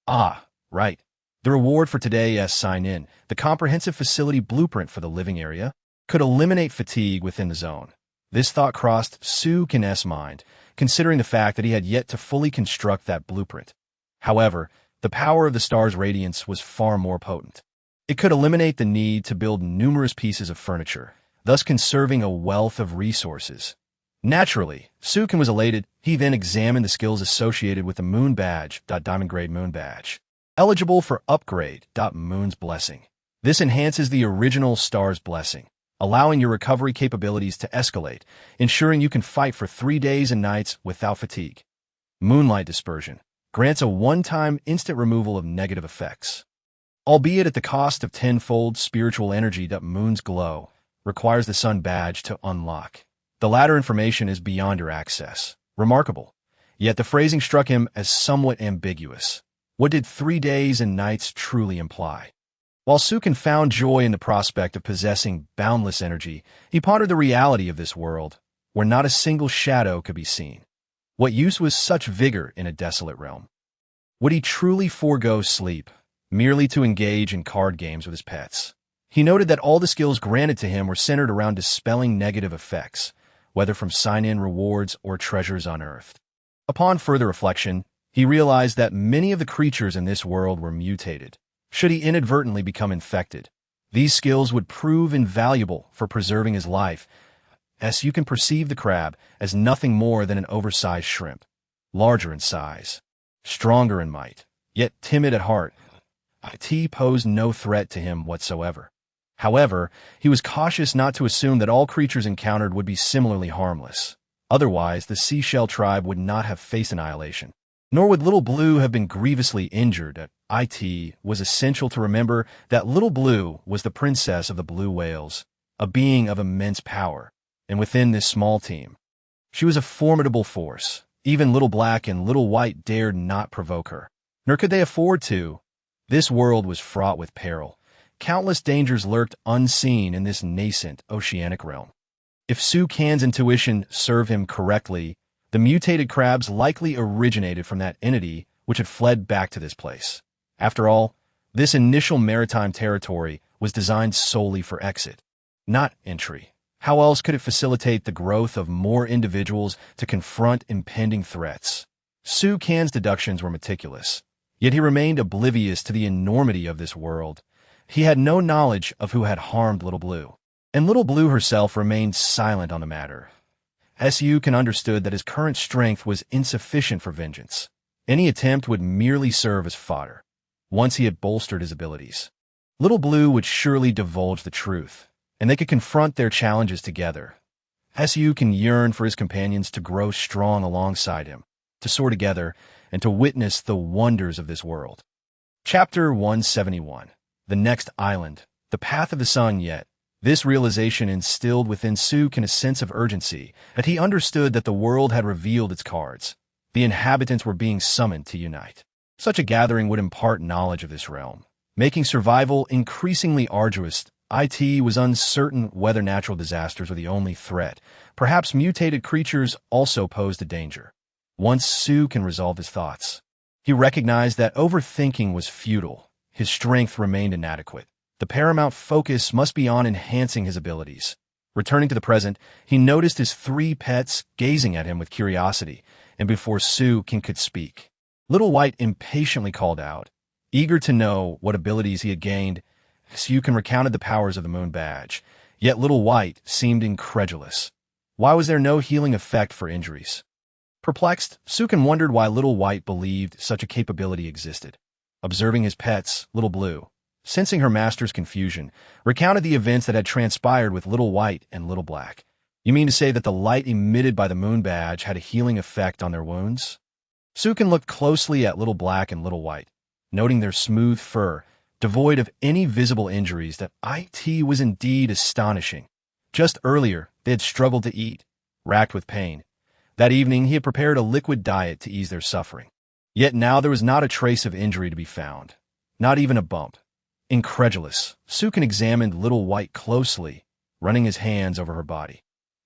Ah, right. The reward for today's sign-in, the comprehensive facility blueprint for the living area, could eliminate fatigue within the zone. This thought crossed Su Can's mind, considering the fact that he had yet to fully construct that blueprint. However, the power of the star's radiance was far more potent. It could eliminate the need to build numerous pieces of furniture, thus conserving a wealth of resources. Naturally, Su Can was elated. He then examined the skills associated with the moon badge. Diamond grade moon badge. Eligible for upgrade. Moon's blessing. This enhances the original star's blessing, allowing your recovery capabilities to escalate, ensuring you can fight for 3 days and nights without fatigue. Moonlight dispersion grants a one-time instant removal of negative effects, albeit at the cost of tenfold spiritual energy. Moon's glow requires the sun badge to unlock. The latter information is beyond your access. Remarkable. Yet the phrasing struck him as somewhat ambiguous. What did 3 days and nights truly imply? While Su Can found joy in the prospect of possessing boundless energy, he pondered the reality of this world, where not a single shadow could be seen. What use was such vigor in a desolate realm? Would he truly forego sleep, merely to engage in card games with his pets? He noted that all the skills granted to him were centered around dispelling negative effects, whether from sign-in rewards or treasures unearthed. Upon further reflection, he realized that many of the creatures in this world were mutated. Should he inadvertently become infected, these skills would prove invaluable for preserving his life, as you can perceive the crab as nothing more than an oversized shrimp, larger in size, stronger in might, yet timid at heart. It posed no threat to him whatsoever. However, he was cautious not to assume that all creatures encountered would be similarly harmless. Otherwise, the seashell tribe would not have faced annihilation. Nor would Little Blue have been grievously injured. It was essential to remember that Little Blue was the princess of the blue whales, a being of immense power, and within this small team, she was a formidable force. Even Little Black and Little White dared not provoke her, nor could they afford to. This world was fraught with peril. Countless dangers lurked unseen in this nascent oceanic realm. If Su Kan's intuition served him correctly, the mutated crabs likely originated from that entity which had fled back to this place. After all, this initial maritime territory was designed solely for exit, not entry. How else could it facilitate the growth of more individuals to confront impending threats? Su Kan's deductions were meticulous, yet he remained oblivious to the enormity of this world. He had no knowledge of who had harmed Little Blue, and Little Blue herself remained silent on the matter. Su Kan understood that his current strength was insufficient for vengeance. Any attempt would merely serve as fodder. Once he had bolstered his abilities, Little Blue would surely divulge the truth, and they could confront their challenges together. Su Kan yearned for his companions to grow strong alongside him, to soar together, and to witness the wonders of this world. Chapter 171. The Next Island. The Path of the Sun. Yet this realization instilled within Su Kan a sense of urgency, that he understood that the world had revealed its cards. The inhabitants were being summoned to unite. Such a gathering would impart knowledge of this realm, making survival increasingly arduous. It was uncertain whether natural disasters were the only threat. Perhaps mutated creatures also posed a danger. Once Su Kan resolved his thoughts, he recognized that overthinking was futile. His strength remained inadequate. The paramount focus must be on enhancing his abilities. Returning to the present, he noticed his 3 pets gazing at him with curiosity, and before Su Kan could speak, Little White impatiently called out. Eager to know what abilities he had gained, Su Kan recounted the powers of the moon badge, yet Little White seemed incredulous. Why was there no healing effect for injuries? Perplexed, Su Kan wondered why Little White believed such a capability existed. Observing his pets, Little Blue, sensing her master's confusion, recounted the events that had transpired with Little White and Little Black. You mean to say that the light emitted by the moon badge had a healing effect on their wounds? Su Kan looked closely at Little Black and Little White, noting their smooth fur, devoid of any visible injuries. That it was indeed astonishing. Just earlier, they had struggled to eat, racked with pain. That evening, he had prepared a liquid diet to ease their suffering. Yet now there was not a trace of injury to be found, not even a bump. Incredulous, Su Kan examined Little White closely, running his hands over her body.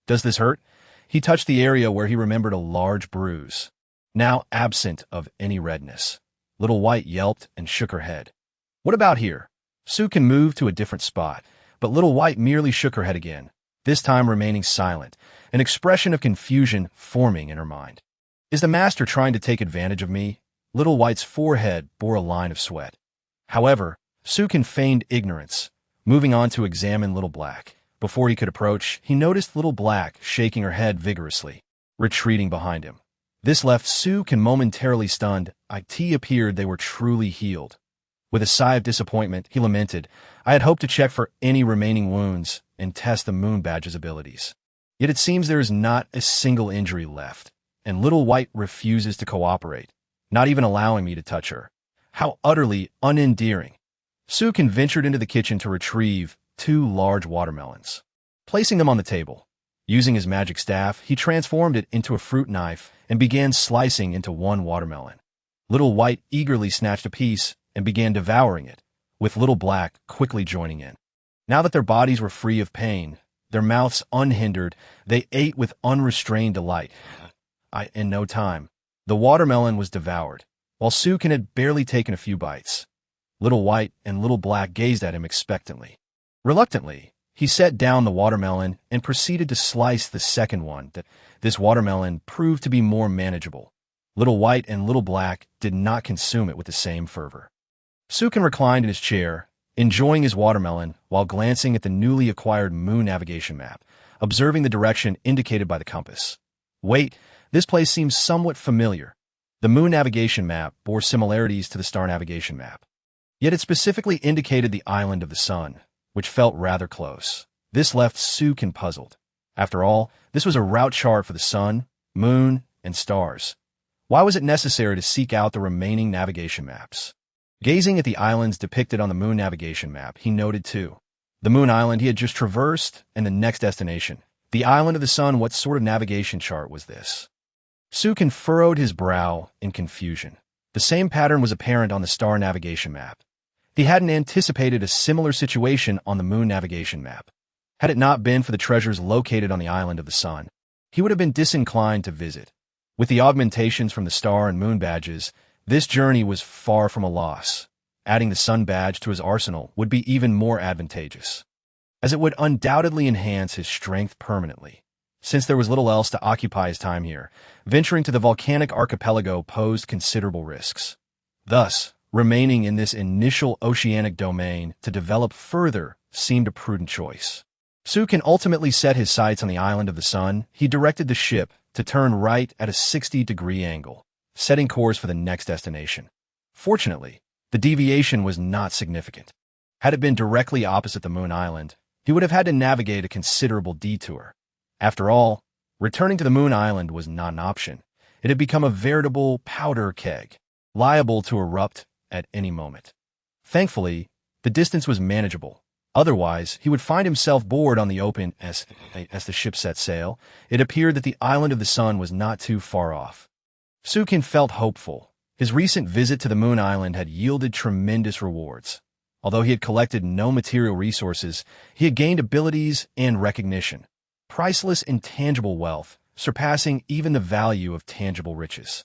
Does this hurt? He touched the area where he remembered a large bruise, now absent of any redness. Little White yelped and shook her head. What about here? Su Kan moved to a different spot, but Little White merely shook her head again, this time remaining silent, an expression of confusion forming in her mind. Is the master trying to take advantage of me? Little White's forehead bore a line of sweat. However, Su Kan feigned ignorance, moving on to examine Little Black. Before he could approach, he noticed Little Black shaking her head vigorously, retreating behind him. This left Su Kan momentarily stunned. It appeared they were truly healed. With a sigh of disappointment, he lamented, I had hoped to check for any remaining wounds and test the moon badge's abilities. Yet it seems there is not a single injury left, and Little White refuses to cooperate, not even allowing me to touch her. How utterly unendearing. Su Kan ventured into the kitchen to retrieve 2 large watermelons. Placing them on the table, using his magic staff, he transformed it into a fruit knife and began slicing into 1 watermelon. Little White eagerly snatched a piece and began devouring it, with Little Black quickly joining in. Now that their bodies were free of pain, their mouths unhindered, they ate with unrestrained delight. In no time, the watermelon was devoured, while Su Kan had barely taken a few bites. Little White and Little Black gazed at him expectantly. Reluctantly, he set down the watermelon and proceeded to slice the second one. This watermelon proved to be more manageable. Little White and Little Black did not consume it with the same fervor. Su Kan reclined in his chair, enjoying his watermelon while glancing at the newly acquired moon navigation map, observing the direction indicated by the compass. Wait, this place seems somewhat familiar. The moon navigation map bore similarities to the star navigation map. Yet it specifically indicated the island of the sun, which felt rather close. This left Su Kan puzzled. After all, this was a route chart for the sun, moon, and stars. Why was it necessary to seek out the remaining navigation maps? Gazing at the islands depicted on the moon navigation map, he noted too. The moon island he had just traversed and the next destination. The island of the sun, what sort of navigation chart was this? Sukin furrowed his brow in confusion. The same pattern was apparent on the star navigation map. He hadn't anticipated a similar situation on the moon navigation map. Had it not been for the treasures located on the island of the sun, he would have been disinclined to visit. With the augmentations from the star and moon badges, this journey was far from a loss. Adding the sun badge to his arsenal would be even more advantageous, as it would undoubtedly enhance his strength permanently. Since there was little else to occupy his time here, venturing to the volcanic archipelago posed considerable risks. Thus, remaining in this initial oceanic domain to develop further seemed a prudent choice. Sukin ultimately set his sights on the island of the sun. He directed the ship to turn right at a 60-degree angle, setting course for the next destination. Fortunately, the deviation was not significant. Had it been directly opposite the moon island, he would have had to navigate a considerable detour. After all, returning to the moon island was not an option. It had become a veritable powder keg, liable to erupt at any moment. Thankfully, the distance was manageable. Otherwise, he would find himself bored on the open as the ship set sail. It appeared that the island of the sun was not too far off. Sukin felt hopeful. His recent visit to the moon island had yielded tremendous rewards. Although he had collected no material resources, he had gained abilities and recognition. Priceless intangible wealth, surpassing even the value of tangible riches.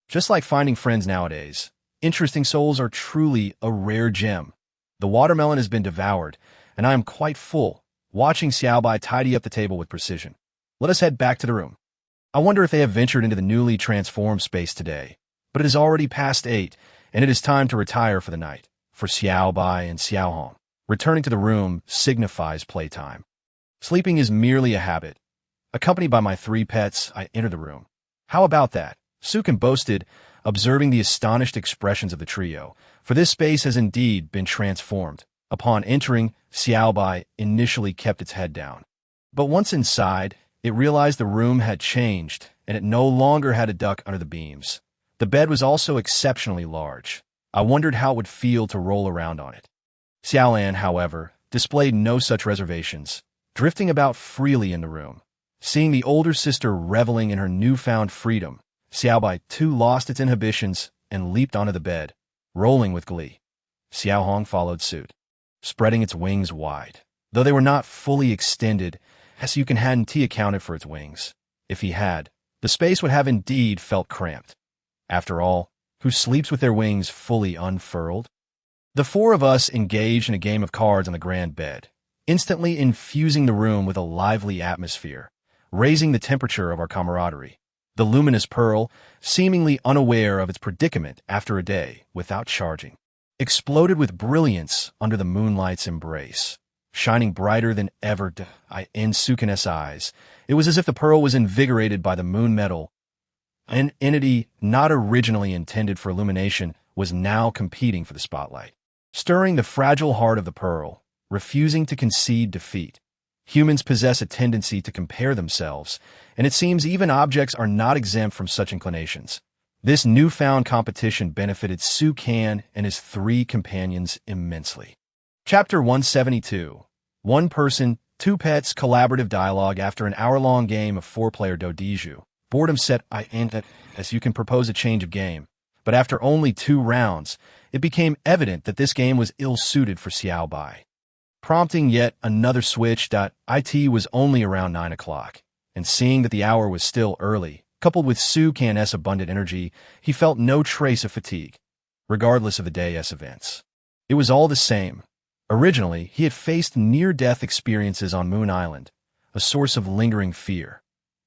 Just like finding friends nowadays, interesting souls are truly a rare gem. The watermelon has been devoured, and I am quite full, watching Xiaobai tidy up the table with precision. Let us head back to the room. I wonder if they have ventured into the newly transformed space today. But it is already past 8, and it is time to retire for the night. For Xiaobai and Xiaohong, returning to the room signifies playtime. Sleeping is merely a habit. Accompanied by my 3 pets, I enter the room. How about that? Sukin boasted, observing the astonished expressions of the trio, for this space has indeed been transformed. Upon entering, Xiaobai initially kept its head down. But once inside, it realized the room had changed, and it no longer had a duck under the beams. The bed was also exceptionally large. I wondered how it would feel to roll around on it. Xiaolan, however, displayed no such reservations, drifting about freely in the room. Seeing the older sister reveling in her newfound freedom, Xiaobai too lost its inhibitions and leaped onto the bed, rolling with glee. Xiaohong followed suit, spreading its wings wide. Though they were not fully extended, Sukin hadn't accounted for its wings. If he had, the space would have indeed felt cramped. After all, who sleeps with their wings fully unfurled? The 4 of us engaged in a game of cards on the grand bed, instantly infusing the room with a lively atmosphere, raising the temperature of our camaraderie. The luminous pearl, seemingly unaware of its predicament after a day without charging, exploded with brilliance under the moonlight's embrace, shining brighter than ever in Sukin's eyes. It was as if the pearl was invigorated by the moon metal. An entity not originally intended for illumination was now competing for the spotlight, stirring the fragile heart of the pearl, refusing to concede defeat. Humans possess a tendency to compare themselves, and it seems even objects are not exempt from such inclinations. This newfound competition benefited Sukin and his 3 companions immensely. Chapter 172. 1 person, 2 pets collaborative dialogue. After an hour-long game of 4-player Dodiju, boredom set in as you can propose a change of game. But after only 2 rounds, it became evident that this game was ill-suited for Xiaobai. Prompting yet another switch. It was only around 9 o'clock, and seeing that the hour was still early, coupled with Sukin's abundant energy, he felt no trace of fatigue, regardless of the day's events. It was all the same. Originally, he had faced near-death experiences on Moon Island, a source of lingering fear.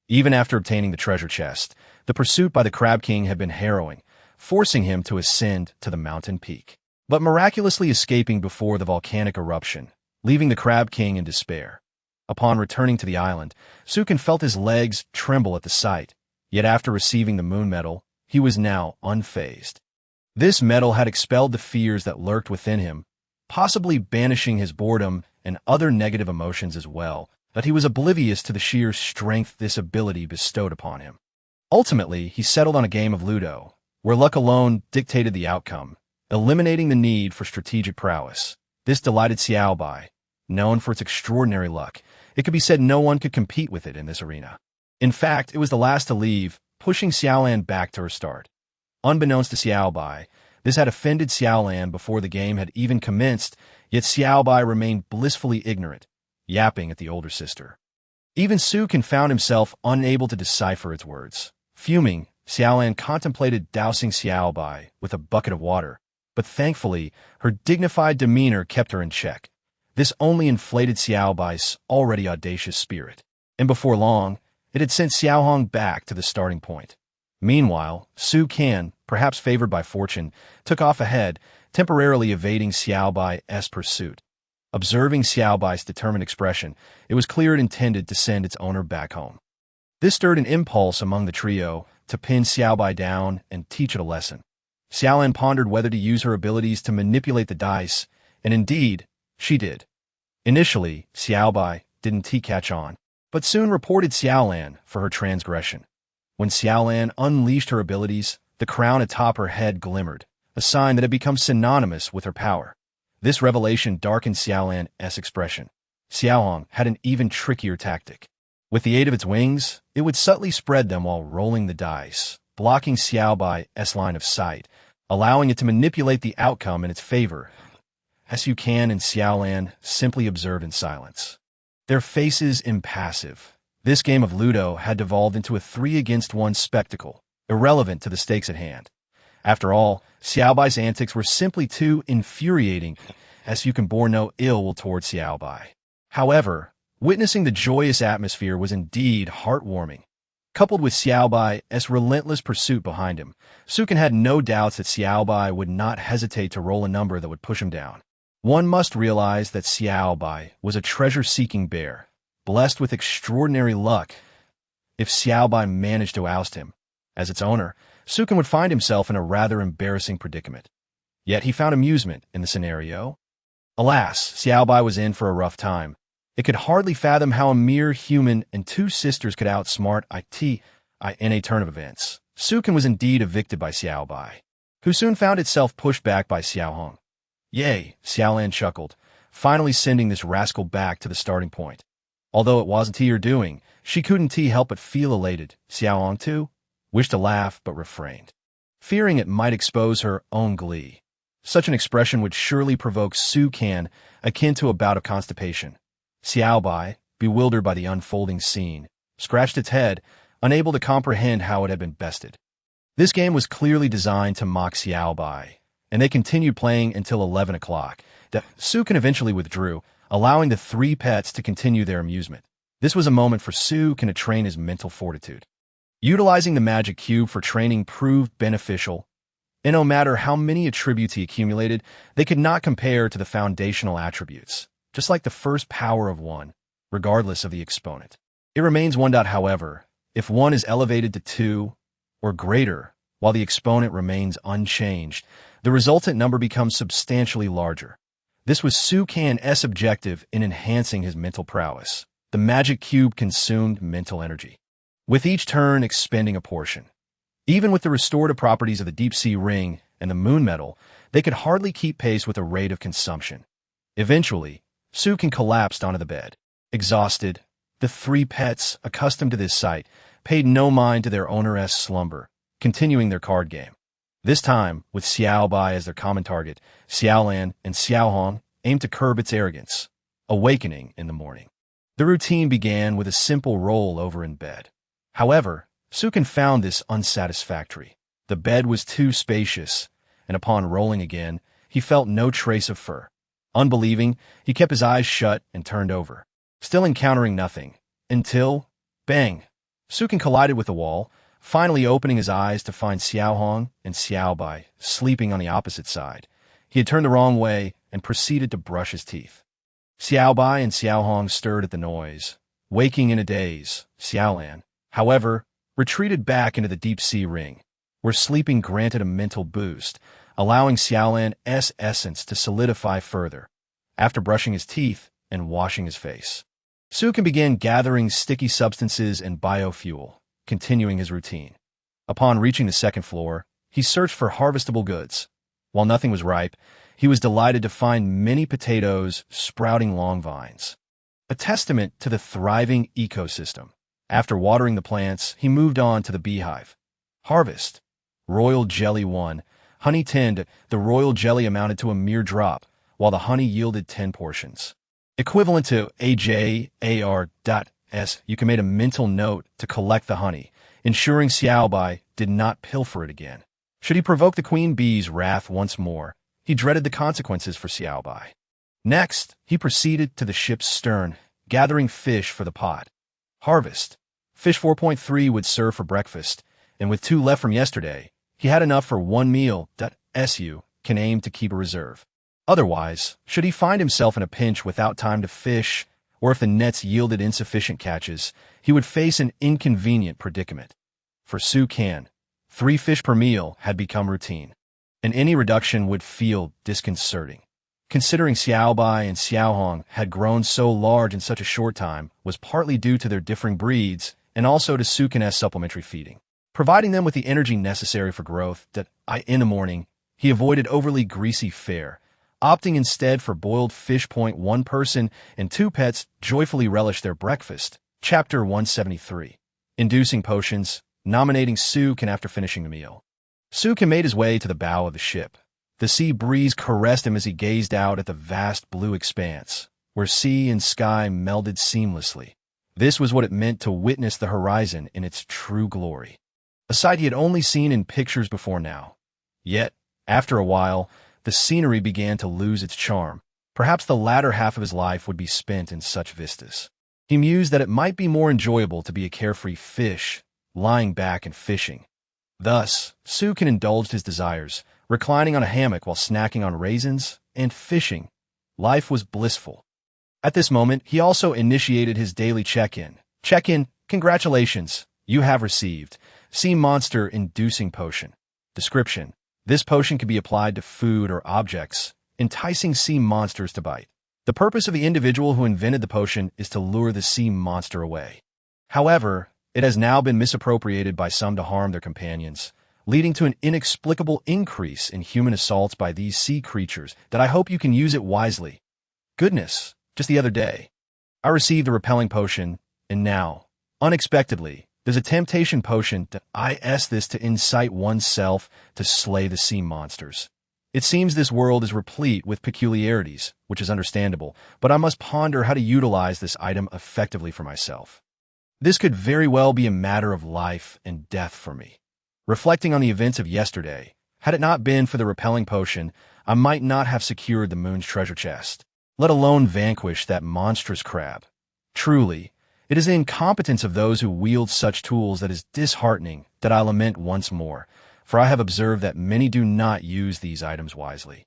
Even after obtaining the treasure chest, the pursuit by the Crab King had been harrowing, forcing him to ascend to the mountain peak, but miraculously escaping before the volcanic eruption, leaving the Crab King in despair. Upon returning to the island, Sukin felt his legs tremble at the sight, yet after receiving the moon medal, he was now unfazed. This medal had expelled the fears that lurked within him, possibly banishing his boredom and other negative emotions as well. but he was oblivious to the sheer strength this ability bestowed upon him. Ultimately, he settled on a game of Ludo, where luck alone dictated the outcome, eliminating the need for strategic prowess. This delighted Xiao Bai. Known for its extraordinary luck, it could be said no one could compete with it in this arena. In fact, it was the last to leave, pushing Xiaolan back to her start. Unbeknownst to Xiao Bai, this had offended Xiaolan before the game had even commenced, yet Xiao Bai remained blissfully ignorant, yapping at the older sister. Even Sukin found himself unable to decipher its words. Fuming, Xiaolan contemplated dousing Xiao Bai with a bucket of water, but thankfully, her dignified demeanor kept her in check. This only inflated Xiao Bai's already audacious spirit, and before long, it had sent Xiao Hong back to the starting point. Meanwhile, Su Kan, perhaps favored by fortune, took off ahead, temporarily evading Xiao Bai's pursuit. Observing Xiao Bai's determined expression, it was clear it intended to send its owner back home. This stirred an impulse among the trio to pin Xiao Bai down and teach it a lesson. Xiaolan pondered whether to use her abilities to manipulate the dice, and indeed, she did. Initially, Xiao Bai didn't catch on, but soon reported Xiaolan for her transgression. When Xiaolan unleashed her abilities, the crown atop her head glimmered, a sign that had become synonymous with her power. This revelation darkened Xiaolan's expression. Xiaohong had an even trickier tactic. With the aid of its wings, it would subtly spread them while rolling the dice, blocking Xiao Bai's line of sight, allowing it to manipulate the outcome in its favor. Su Kan and Xiaolan simply observed in silence, their faces impassive. This game of Ludo had devolved into a 3-against-1 spectacle, irrelevant to the stakes at hand. After all, Xiao Bai's antics were simply too infuriating, as you can bore no ill will toward Xiao Bai. However, witnessing the joyous atmosphere was indeed heartwarming. Coupled with Xiao Bai's relentless pursuit behind him, Sukin had no doubts that Xiao Bai would not hesitate to roll a number that would push him down. One must realize that Xiao Bai was a treasure-seeking bear, blessed with extraordinary luck. If Xiao Bai managed to oust him, as its owner, Sukin would find himself in a rather embarrassing predicament. Yet he found amusement in the scenario. Alas, Xiao Bai was in for a rough time. It could hardly fathom how a mere human and two sisters could outsmart it in a turn of events. Sukin was indeed evicted by Xiao Bai, who soon found itself pushed back by Xiao Hong. Yay, Xiaolan chuckled, finally sending this rascal back to the starting point. Although it wasn't her doing, she couldn't help but feel elated. Xiao Hong, too, wished to laugh but refrained, fearing it might expose her own glee. Such an expression would surely provoke Su Kan, akin to a bout of constipation. Xiao Bai, bewildered by the unfolding scene, scratched its head, unable to comprehend how it had been bested. This game was clearly designed to mock Xiao Bai, and they continued playing until 11 o'clock. Sukin eventually withdrew, allowing the three pets to continue their amusement. This was a moment for Sukin to train his mental fortitude. Utilizing the magic cube for training proved beneficial, and no matter how many attributes he accumulated, they could not compare to the foundational attributes, just like the first power of 1, regardless of the exponent. It remains 1. However, if 1 is elevated to 2 or greater, while the exponent remains unchanged, the resultant number becomes substantially larger. This was Su Kan's objective in enhancing his mental prowess. The magic cube consumed mental energy, with each turn expending a portion. Even with the restorative properties of the deep-sea ring and the moon metal, they could hardly keep pace with the rate of consumption. Eventually, Sukin collapsed onto the bed. Exhausted, the three pets, accustomed to this sight, paid no mind to their owner's slumber, continuing their card game. This time, with Xiao Bai as their common target, Xiaolan and Xiao Hong aimed to curb its arrogance, awakening in the morning. The routine began with a simple roll over in bed. However, Sukin found this unsatisfactory. The bed was too spacious, and upon rolling again, he felt no trace of fur. Unbelieving, he kept his eyes shut and turned over, still encountering nothing, until, bang, Sukin collided with the wall, finally opening his eyes to find Xiao Hong and Xiao Bai sleeping on the opposite side. He had turned the wrong way and proceeded to brush his teeth. Xiao Bai and Xiao Hong stirred at the noise, waking in a daze. Xiaolan, however, retreated back into the deep-sea ring, where sleeping granted a mental boost, allowing Xiaolan's essence to solidify further, after brushing his teeth and washing his face. Sukin began gathering sticky substances and biofuel, continuing his routine. Upon reaching the second floor, he searched for harvestable goods. While nothing was ripe, he was delighted to find many potatoes sprouting long vines, a testament to the thriving ecosystem. After watering the plants, he moved on to the beehive. Harvest. Royal jelly 1. Honey 10. The royal jelly amounted to a mere drop, while the honey yielded 10 portions. Equivalent to AJAR.S. You can make a mental note to collect the honey, ensuring Xiaobai did not pilfer it again. Should he provoke the queen bee's wrath once more, he dreaded the consequences for Xiaobai. Next, he proceeded to the ship's stern, gathering fish for the pot. Harvest. Fish 4.3 would serve for breakfast, and with 2 left from yesterday, he had enough for 1 meal. Su can aim to keep a reserve. Otherwise, should he find himself in a pinch without time to fish, or if the nets yielded insufficient catches, he would face an inconvenient predicament. For Su Can, 3 fish per meal had become routine, and any reduction would feel disconcerting. Considering Xiaobai and Xiaohong had grown so large in such a short time was partly due to their differing breeds and also to Su Can's supplementary feeding, providing them with the energy necessary for growth. In the morning, he avoided overly greasy fare, opting instead for boiled fish. 1 person and 2 pets joyfully relished their breakfast. Chapter 173. Inducing potions, nominating Su Can after finishing the meal. Su Can made his way to the bow of the ship. The sea breeze caressed him as he gazed out at the vast blue expanse, where sea and sky melded seamlessly. This was what it meant to witness the horizon in its true glory, a sight he had only seen in pictures before now. Yet, after a while, the scenery began to lose its charm. Perhaps the latter half of his life would be spent in such vistas. He mused that it might be more enjoyable to be a carefree fish, lying back and fishing. Thus, Su Can indulged his desires, reclining on a hammock while snacking on raisins and fishing. Life was blissful. At this moment, he also initiated his daily check-in. Check-in, congratulations, you have received Sea Monster Inducing Potion. Description: this potion can be applied to food or objects, enticing sea monsters to bite. The purpose of the individual who invented the potion is to lure the sea monster away. However, it has now been misappropriated by some to harm their companions, leading to an inexplicable increase in human assaults by these sea creatures. I hope you can use it wisely. Goodness, just the other day, I received a repelling potion, and now, unexpectedly, there's a temptation potion. This to incite oneself to slay the sea monsters. It seems this world is replete with peculiarities, which is understandable, but I must ponder how to utilize this item effectively for myself. This could very well be a matter of life and death for me. Reflecting on the events of yesterday, had it not been for the repelling potion, I might not have secured the moon's treasure chest, let alone vanquish that monstrous crab. Truly, it is the incompetence of those who wield such tools that is disheartening that I lament once more, for I have observed that many do not use these items wisely.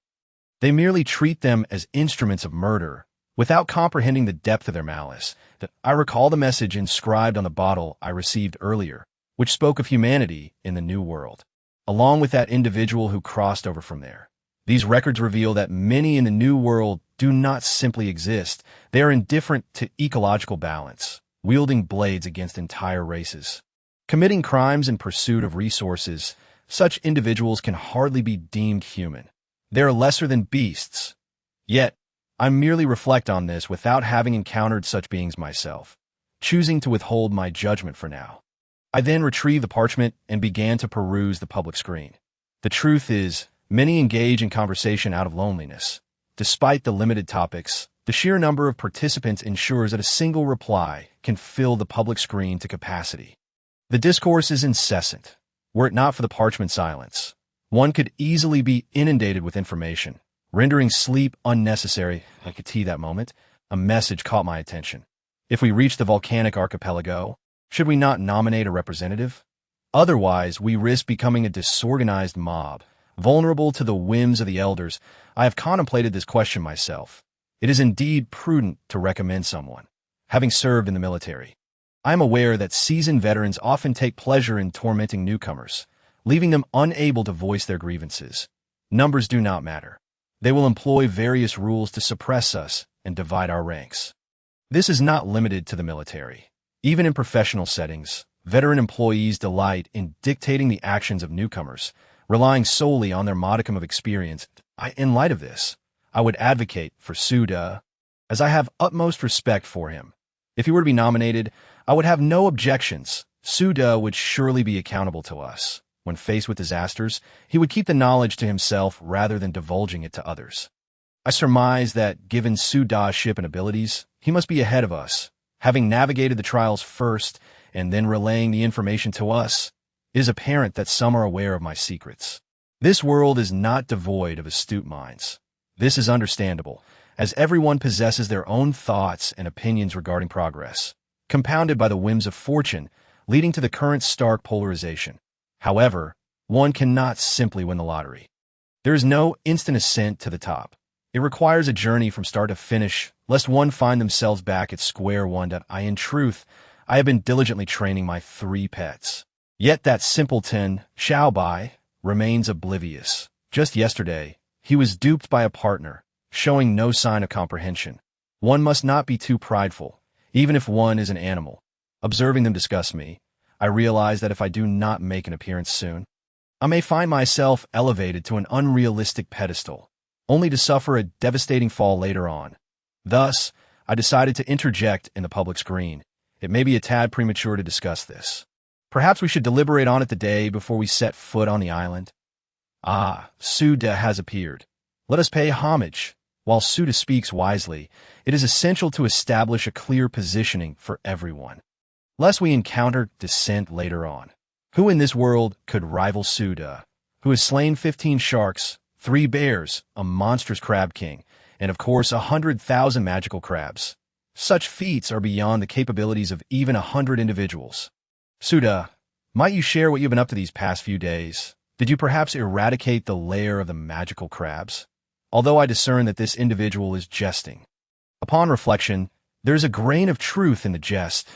They merely treat them as instruments of murder, without comprehending the depth of their malice. I recall the message inscribed on the bottle I received earlier, which spoke of humanity in the New World, along with that individual who crossed over from there. These records reveal that many in the New World do not simply exist, they are indifferent to ecological balance, wielding blades against entire races. Committing crimes in pursuit of resources, such individuals can hardly be deemed human. They are lesser than beasts. Yet, I merely reflect on this without having encountered such beings myself, choosing to withhold my judgment for now. I then retrieved the parchment and began to peruse the public screen. The truth is, many engage in conversation out of loneliness. Despite the limited topics, the sheer number of participants ensures that a single reply can fill the public screen to capacity. The discourse is incessant. Were it not for the parchment silence, one could easily be inundated with information, rendering sleep unnecessary. I could see that moment. A message caught my attention. If we reach the volcanic archipelago, should we not nominate a representative? Otherwise, we risk becoming a disorganized mob, vulnerable to the whims of the elders. I have contemplated this question myself. It is indeed prudent to recommend someone, having served in the military. I am aware that seasoned veterans often take pleasure in tormenting newcomers, leaving them unable to voice their grievances. Numbers do not matter. They will employ various rules to suppress us and divide our ranks. This is not limited to the military. Even in professional settings, veteran employees delight in dictating the actions of newcomers, relying solely on their modicum of experience. In light of this, I would advocate for Suda, as I have utmost respect for him. If he were to be nominated, I would have no objections. Suda would surely be accountable to us. When faced with disasters, he would keep the knowledge to himself rather than divulging it to others. I surmise that, given Suda's ship and abilities, he must be ahead of us, having navigated the trials first and then relaying the information to us. It is apparent that some are aware of my secrets. This world is not devoid of astute minds. This is understandable, as everyone possesses their own thoughts and opinions regarding progress, compounded by the whims of fortune, leading to the current stark polarization. However, one cannot simply win the lottery. There is no instant ascent to the top. It requires a journey from start to finish, lest one find themselves back at square one. In truth, I have been diligently training my 3 pets. Yet that simpleton, Xiao Bai, remains oblivious. Just yesterday, he was duped by a partner, showing no sign of comprehension. One must not be too prideful, even if one is an animal. Observing them disgust me. I realize that if I do not make an appearance soon, I may find myself elevated to an unrealistic pedestal, only to suffer a devastating fall later on. Thus, I decided to interject in the public screen. It may be a tad premature to discuss this. Perhaps we should deliberate on it the day before we set foot on the island. Suda has appeared. Let us pay homage. While Suda speaks wisely, it is essential to establish a clear positioning for everyone, lest we encounter dissent later on. Who in this world could rival Suda, who has slain 15 sharks, 3 bears, a monstrous crab king, and of course 100,000 magical crabs? Such feats are beyond the capabilities of even 100 individuals. Suda, might you share what you've been up to these past few days? Did you perhaps eradicate the lair of the magical crabs? Although I discern that this individual is jesting. Upon reflection, there is a grain of truth in the jest.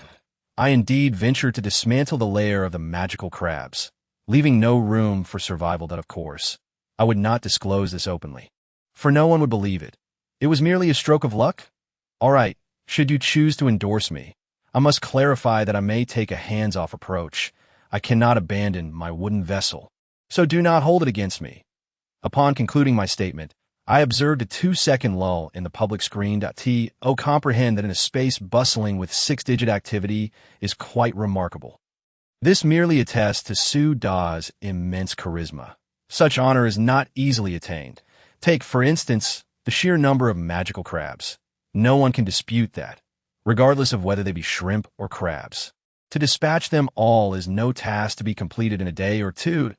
I indeed ventured to dismantle the lair of the magical crabs, leaving no room for survival. That, of course, I would not disclose this openly, for no one would believe it. It was merely a stroke of luck? All right, should you choose to endorse me, I must clarify that I may take a hands-off approach. I cannot abandon my wooden vessel, so do not hold it against me. Upon concluding my statement, I observed a 2-second lull in the public screen. Comprehend that in a space bustling with 6-digit activity is quite remarkable. This merely attests to Suda's immense charisma. Such honor is not easily attained. Take, for instance, the sheer number of magical crabs. No one can dispute that, regardless of whether they be shrimp or crabs. To dispatch them all is no task to be completed in a day or two.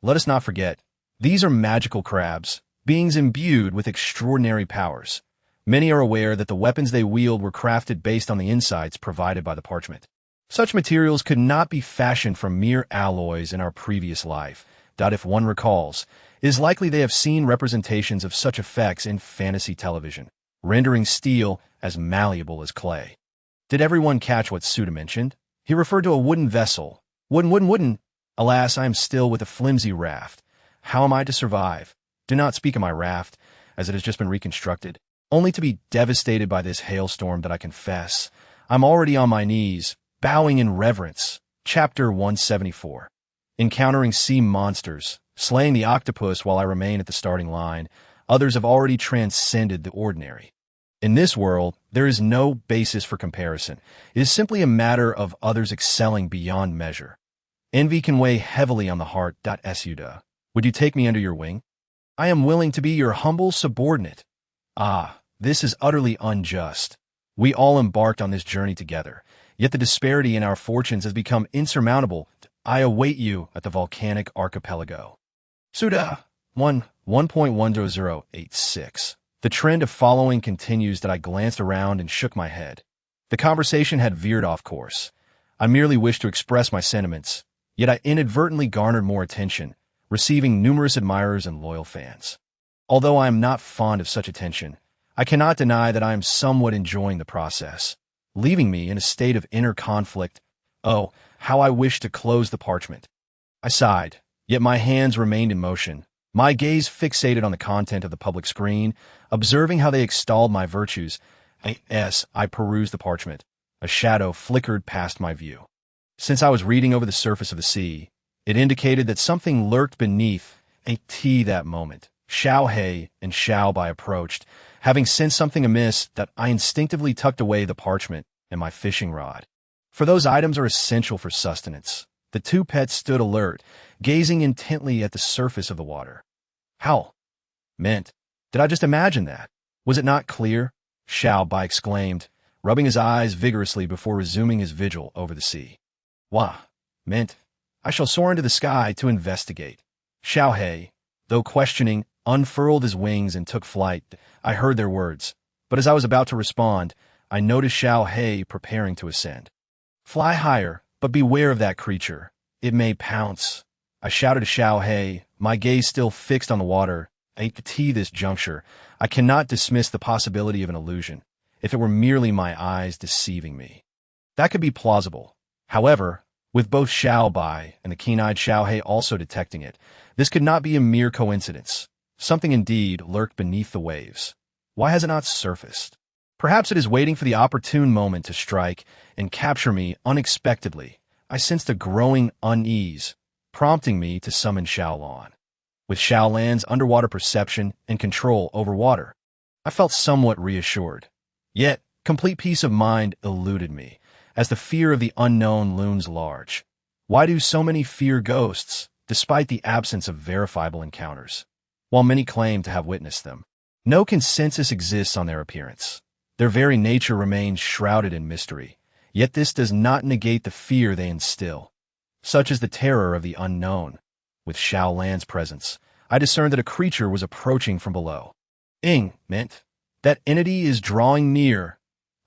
Let us not forget, these are magical crabs, beings imbued with extraordinary powers. Many are aware that the weapons they wield were crafted based on the insights provided by the parchment. Such materials could not be fashioned from mere alloys in our previous life. If one recalls, it is likely they have seen representations of such effects in fantasy television, rendering steel as malleable as clay. Did everyone catch what Suda mentioned? He referred to a wooden vessel. Wooden. Alas, I am still with a flimsy raft. How am I to survive? Do not speak of my raft, as it has just been reconstructed, only to be devastated by this hailstorm. That I confess, I'm already on my knees, bowing in reverence. Chapter 174. Encountering sea monsters, slaying the octopus while I remain at the starting line. Others have already transcended the ordinary. In this world, there is no basis for comparison. It is simply a matter of others excelling beyond measure. Envy can weigh heavily on the heart. Suda, would you take me under your wing? I am willing to be your humble subordinate. This is utterly unjust. We all embarked on this journey together, yet the disparity in our fortunes has become insurmountable. I await you at the volcanic archipelago. Suda 1.10086. The trend of following continues. I glanced around and shook my head. The conversation had veered off course. I merely wished to express my sentiments, yet I inadvertently garnered more attention, receiving numerous admirers and loyal fans. Although I am not fond of such attention, I cannot deny that I am somewhat enjoying the process, leaving me in a state of inner conflict. Oh, how I wish to close the parchment. I sighed, yet my hands remained in motion, my gaze fixated on the content of the public screen, observing how they extolled my virtues. As I perused the parchment, a shadow flickered past my view. Since I was reading over the surface of the sea, it indicated that something lurked beneath that moment. Xiao He and Xiao Bai approached, having sensed something amiss that I instinctively tucked away the parchment and my fishing rod. For those items are essential for sustenance. The two pets stood alert, gazing intently at the surface of the water. How? Meant. Did I just imagine that? Was it not clear? Xiao Bai exclaimed, rubbing his eyes vigorously before resuming his vigil over the sea. Wah, meant. I shall soar into the sky to investigate. Xiao He, though questioning, unfurled his wings and took flight. I heard their words, but as I was about to respond, I noticed Xiao He preparing to ascend. Fly higher, but beware of that creature. It may pounce. I shouted to Xiao He, my gaze still fixed on the water. At this juncture, I cannot dismiss the possibility of an illusion, if it were merely my eyes deceiving me. That could be plausible. However, with both Xiao Bai and the keen-eyed Xiao He also detecting it, this could not be a mere coincidence. Something indeed lurked beneath the waves. Why has it not surfaced? Perhaps it is waiting for the opportune moment to strike and capture me unexpectedly. I sensed a growing unease, prompting me to summon Xiaolan. With Xiaolan's underwater perception and control over water, I felt somewhat reassured. Yet, complete peace of mind eluded me, as the fear of the unknown looms large. Why do so many fear ghosts, despite the absence of verifiable encounters? While many claim to have witnessed them, no consensus exists on their appearance. Their very nature remains shrouded in mystery, yet this does not negate the fear they instill. Such is the terror of the unknown. With Xiaolan's presence, I discerned that a creature was approaching from below. Meant. That entity is drawing near.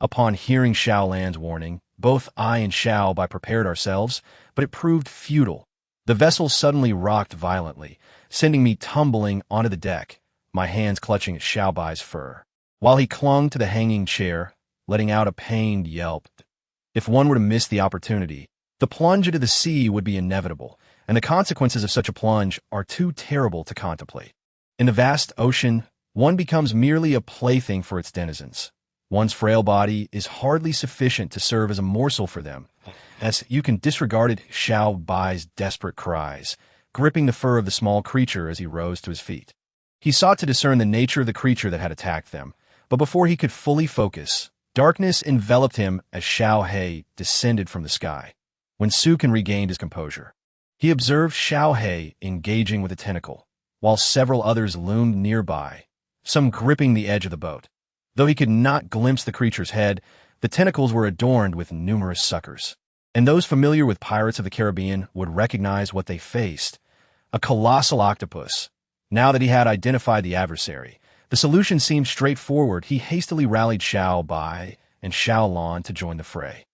Upon hearing Xiaolan's warning, both I and Xiao Bai prepared ourselves, but it proved futile. The vessel suddenly rocked violently, sending me tumbling onto the deck, my hands clutching at Xiao Bai's fur, while he clung to the hanging chair, letting out a pained yelp. If one were to miss the opportunity, the plunge into the sea would be inevitable, and the consequences of such a plunge are too terrible to contemplate. In the vast ocean, one becomes merely a plaything for its denizens. One's frail body is hardly sufficient to serve as a morsel for them, as you can disregard Xiao Bai's desperate cries, gripping the fur of the small creature as he rose to his feet. He sought to discern the nature of the creature that had attacked them, but before he could fully focus, darkness enveloped him as Xiao He descended from the sky. When Sukin regained his composure, he observed Xiao He engaging with a tentacle, while several others loomed nearby, some gripping the edge of the boat. Though he could not glimpse the creature's head, the tentacles were adorned with numerous suckers, and those familiar with Pirates of the Caribbean would recognize what they faced: a colossal octopus. Now that he had identified the adversary, the solution seemed straightforward. He hastily rallied Xiao Bai and Xiaolan to join the fray.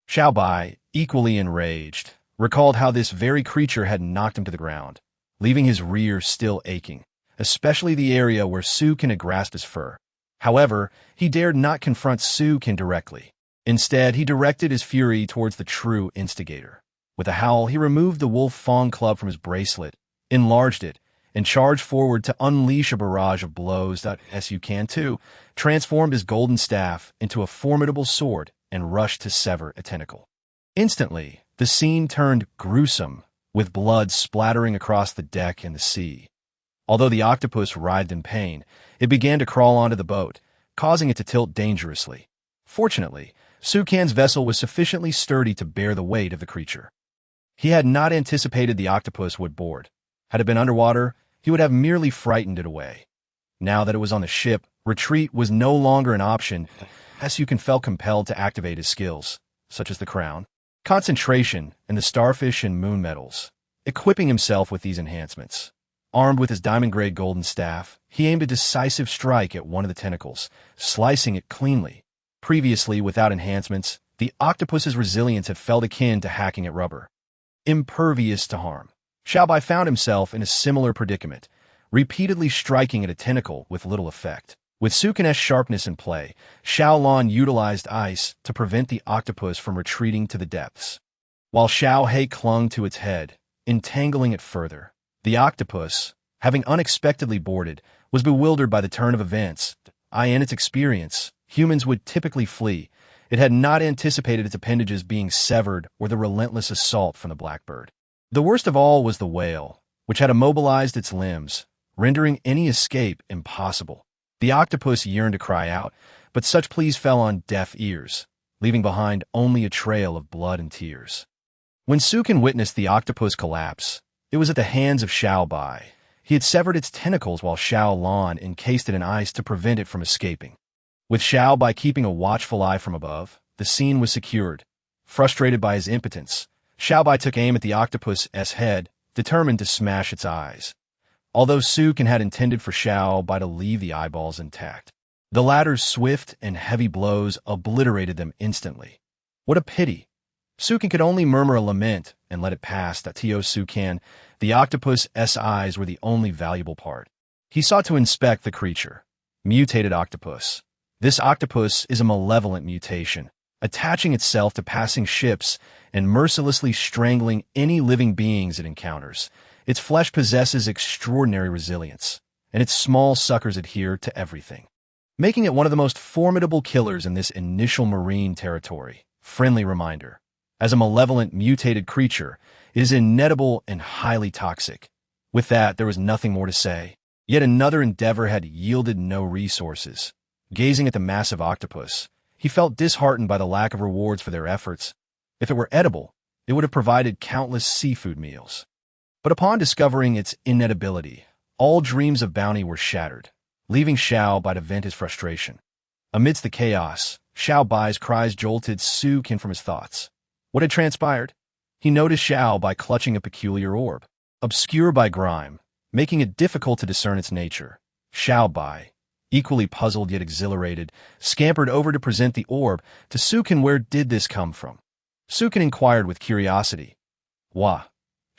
Xiao Bai, equally enraged, recalled how this very creature had knocked him to the ground, leaving his rear still aching, especially the area where Sukin had grasped his fur. However, he dared not confront Sukin directly. Instead, he directed his fury towards the true instigator. With a howl, he removed the wolf fang club from his bracelet, enlarged it, and charged forward to unleash a barrage of blows that, as you can too, transformed his golden staff into a formidable sword and rushed to sever a tentacle. Instantly, the scene turned gruesome, with blood splattering across the deck and the sea. Although the octopus writhed in pain, it began to crawl onto the boat, causing it to tilt dangerously. Fortunately, Sukan's vessel was sufficiently sturdy to bear the weight of the creature. He had not anticipated the octopus would board. Had it been underwater, he would have merely frightened it away. Now that it was on the ship, retreat was no longer an option, as Sukan felt compelled to activate his skills, such as the crown, concentration, and the starfish and moon metals. Equipping himself with these enhancements, armed with his diamond-grade golden staff, he aimed a decisive strike at one of the tentacles, slicing it cleanly. Previously, without enhancements, the octopus's resilience had felt akin to hacking at rubber, impervious to harm. Xiao Bai found himself in a similar predicament, repeatedly striking at a tentacle with little effect. With Sukin's sharpness in play, Xiaolan utilized ice to prevent the octopus from retreating to the depths. While Xiao He clung to its head, entangling it further, the octopus, having unexpectedly boarded, was bewildered by the turn of events. In its experience, humans would typically flee. It had not anticipated its appendages being severed or the relentless assault from the blackbird. The worst of all was the whale, which had immobilized its limbs, rendering any escape impossible. The octopus yearned to cry out, but such pleas fell on deaf ears, leaving behind only a trail of blood and tears. When Sukin witnessed the octopus collapse, it was at the hands of Xiao Bai. He had severed its tentacles while Xiao Lan encased it in ice to prevent it from escaping. With Xiao Bai keeping a watchful eye from above, the scene was secured. Frustrated by his impotence, Xiao Bai took aim at the octopus's head, determined to smash its eyes. Although Sukin had intended for Xiao Bai to leave the eyeballs intact, the latter's swift and heavy blows obliterated them instantly. What a pity! Sukin could only murmur a lament and let it pass that Tio Sukan, the octopus's eyes were the only valuable part. He sought to inspect the creature. Mutated octopus. This octopus is a malevolent mutation, attaching itself to passing ships and mercilessly strangling any living beings it encounters. Its flesh possesses extraordinary resilience, and its small suckers adhere to everything, making it one of the most formidable killers in this initial marine territory. Friendly reminder. As a malevolent, mutated creature, it is inedible and highly toxic. With that, there was nothing more to say. Yet another endeavor had yielded no resources. Gazing at the massive octopus, he felt disheartened by the lack of rewards for their efforts. If it were edible, it would have provided countless seafood meals. But upon discovering its inedibility, all dreams of bounty were shattered, leaving Xiao Bai to vent his frustration. Amidst the chaos, Xiao Bai's cries jolted Sukin from his thoughts. What had transpired? He noticed Xiao Bai clutching a peculiar orb, obscure by grime, making it difficult to discern its nature. Xiao Bai, equally puzzled yet exhilarated, scampered over to present the orb to Sukin. Where did this come from? Sukin inquired with curiosity. Wah!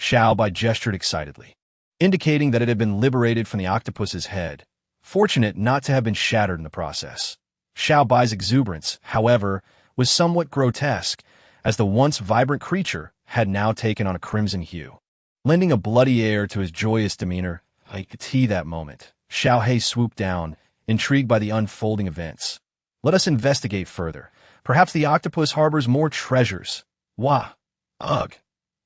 Xiao Bai gestured excitedly, indicating that it had been liberated from the octopus's head, fortunate not to have been shattered in the process. Xiao Bai's exuberance, however, was somewhat grotesque, as the once vibrant creature had now taken on a crimson hue, lending a bloody air to his joyous demeanor. I could see that moment. Xiao He swooped down, intrigued by the unfolding events. Let us investigate further. Perhaps the octopus harbors more treasures. Wah! Ugh!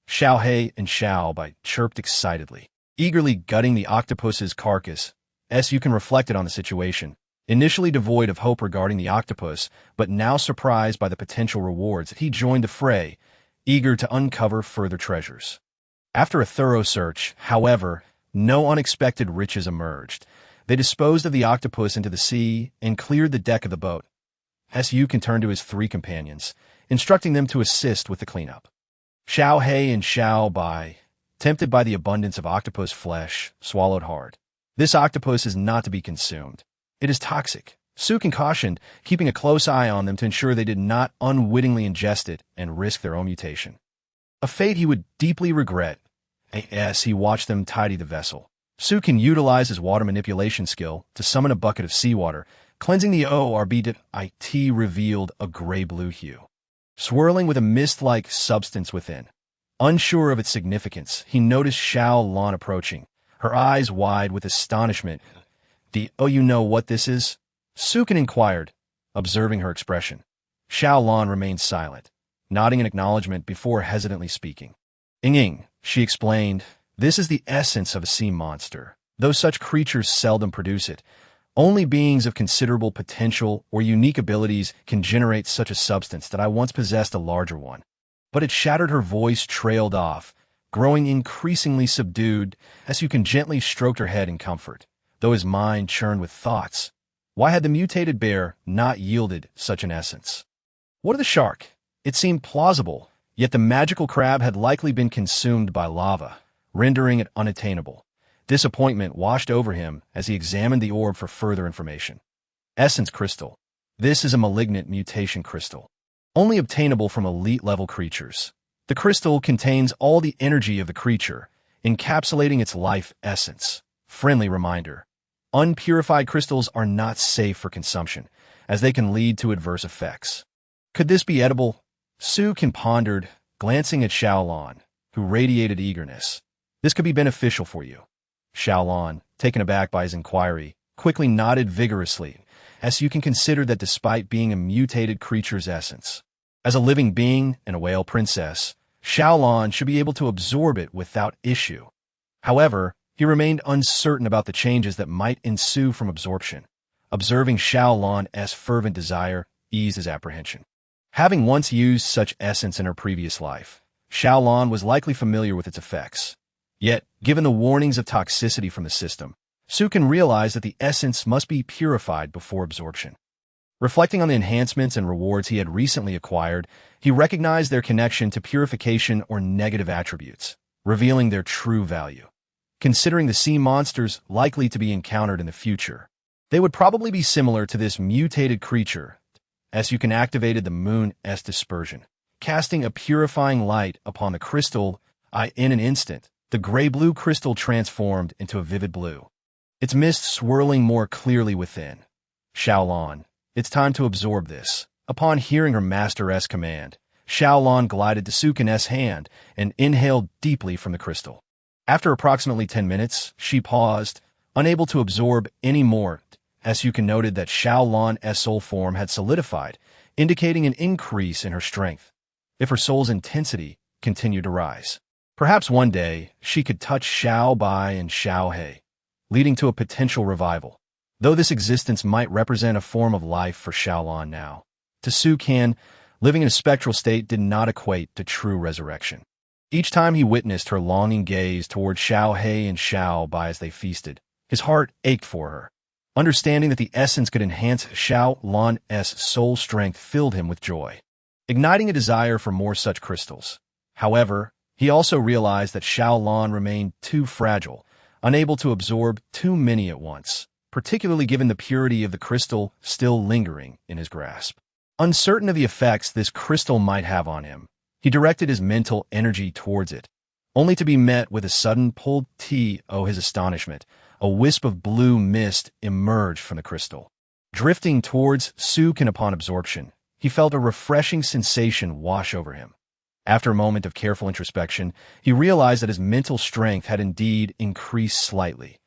Xiao He and Xiao Bai chirped excitedly, eagerly gutting the octopus's carcass. Sukin reflected on the situation, initially devoid of hope regarding the octopus, but now surprised by the potential rewards. He joined the fray, eager to uncover further treasures. After a thorough search, however, no unexpected riches emerged. They disposed of the octopus into the sea and cleared the deck of the boat. Sukin turned to his three companions, instructing them to assist with the cleanup. Xiao He and Xiao Bai, tempted by the abundance of octopus flesh, swallowed hard. This octopus is not to be consumed. It is toxic. Sukin cautioned, keeping a close eye on them to ensure they did not unwittingly ingest it and risk their own mutation. A fate he would deeply regret. As he watched them tidy the vessel, Sukin utilized his water manipulation skill to summon a bucket of seawater, cleansing the orb. It revealed a gray-blue hue, swirling with a mist-like substance within. Unsure of its significance, he noticed Xiao Lan approaching, her eyes wide with astonishment. You know what this is? Sukin inquired, observing her expression. Xiao Lan remained silent, nodding in acknowledgement before hesitantly speaking. Ing, she explained, this is the essence of a sea monster, though such creatures seldom produce it. Only beings of considerable potential or unique abilities can generate such a substance. That I once possessed a larger one. But it shattered. Her voice trailed off, growing increasingly subdued as Sukin gently stroked her head in comfort, though his mind churned with thoughts. Why had the mutated bear not yielded such an essence? What of the shark? It seemed plausible, yet the magical crab had likely been consumed by lava, rendering it unattainable. Disappointment washed over him as he examined the orb for further information. Essence crystal. This is a malignant mutation crystal, only obtainable from elite-level creatures. The crystal contains all the energy of the creature, encapsulating its life essence. Friendly reminder. Unpurified crystals are not safe for consumption, as they can lead to adverse effects. Could this be edible? Sukin pondered, glancing at Xiao Lan, who radiated eagerness. This could be beneficial for you. Xiao Lan, taken aback by his inquiry, quickly nodded vigorously, as you can consider that despite being a mutated creature's essence, as a living being and a whale princess, Xiaolan should be able to absorb it without issue. However, he remained uncertain about the changes that might ensue from absorption. Observing Xiaolan's fervent desire eased his apprehension. Having once used such essence in her previous life, Xiaolan was likely familiar with its effects. Yet, given the warnings of toxicity from the system, Sukin realized that the essence must be purified before absorption. Reflecting on the enhancements and rewards he had recently acquired, he recognized their connection to purification or negative attributes, revealing their true value. Considering the sea monsters likely to be encountered in the future, they would probably be similar to this mutated creature, as Sukin activated the moon's dispersion, casting a purifying light upon the crystal. In an instant, the gray-blue crystal transformed into a vivid blue, its mist swirling more clearly within. Xiaolan, it's time to absorb this. Upon hearing her master's command, Xiaolan glided to Sukin's hand and inhaled deeply from the crystal. After approximately 10 minutes, she paused, unable to absorb any more, as Sukin noted that Xiaolan's soul form had solidified, indicating an increase in her strength. If her soul's intensity continued to rise, perhaps one day she could touch Xiao Bai and Xiao He, leading to a potential revival. Though this existence might represent a form of life for Xiaolan now, to Sukin, living in a spectral state did not equate to true resurrection. Each time he witnessed her longing gaze toward Xiao He and Xiao Bai as they feasted, his heart ached for her. Understanding that the essence could enhance Xiaolan's soul strength filled him with joy, igniting a desire for more such crystals. However, he also realized that Xiaolan remained too fragile, unable to absorb too many at once, particularly given the purity of the crystal still lingering in his grasp. Uncertain of the effects this crystal might have on him, he directed his mental energy towards it, only to be met with a sudden pull. His astonishment, a wisp of blue mist emerged from the crystal. Drifting towards Sukin upon absorption, he felt a refreshing sensation wash over him. After a moment of careful introspection, he realized that his mental strength had indeed increased slightly.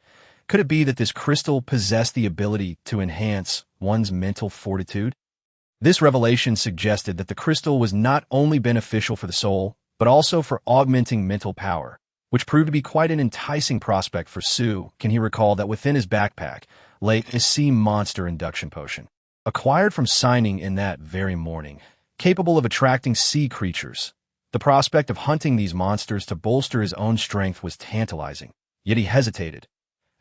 Could it be that this crystal possessed the ability to enhance one's mental fortitude? This revelation suggested that the crystal was not only beneficial for the soul, but also for augmenting mental power, which proved to be quite an enticing prospect for Su. Can he recall that within his backpack lay a sea monster induction potion, acquired from signing in that very morning, capable of attracting sea creatures? The prospect of hunting these monsters to bolster his own strength was tantalizing, yet he hesitated.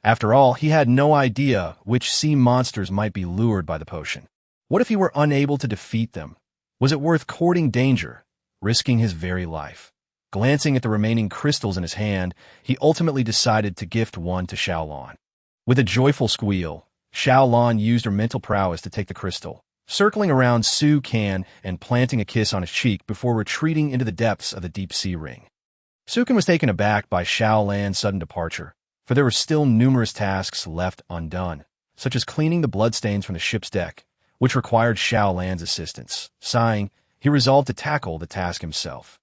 After all, he had no idea which sea monsters might be lured by the potion. What if he were unable to defeat them? Was it worth courting danger, risking his very life? Glancing at the remaining crystals in his hand, he ultimately decided to gift one to Xiaolan. With a joyful squeal, Xiaolan used her mental prowess to take the crystal, circling around Sukin and planting a kiss on his cheek before retreating into the depths of the deep sea ring. Sukin was taken aback by Xiaolan's sudden departure, for there were still numerous tasks left undone, such as cleaning the bloodstains from the ship's deck, which required Xiaolan's assistance. Sighing, he resolved to tackle the task himself.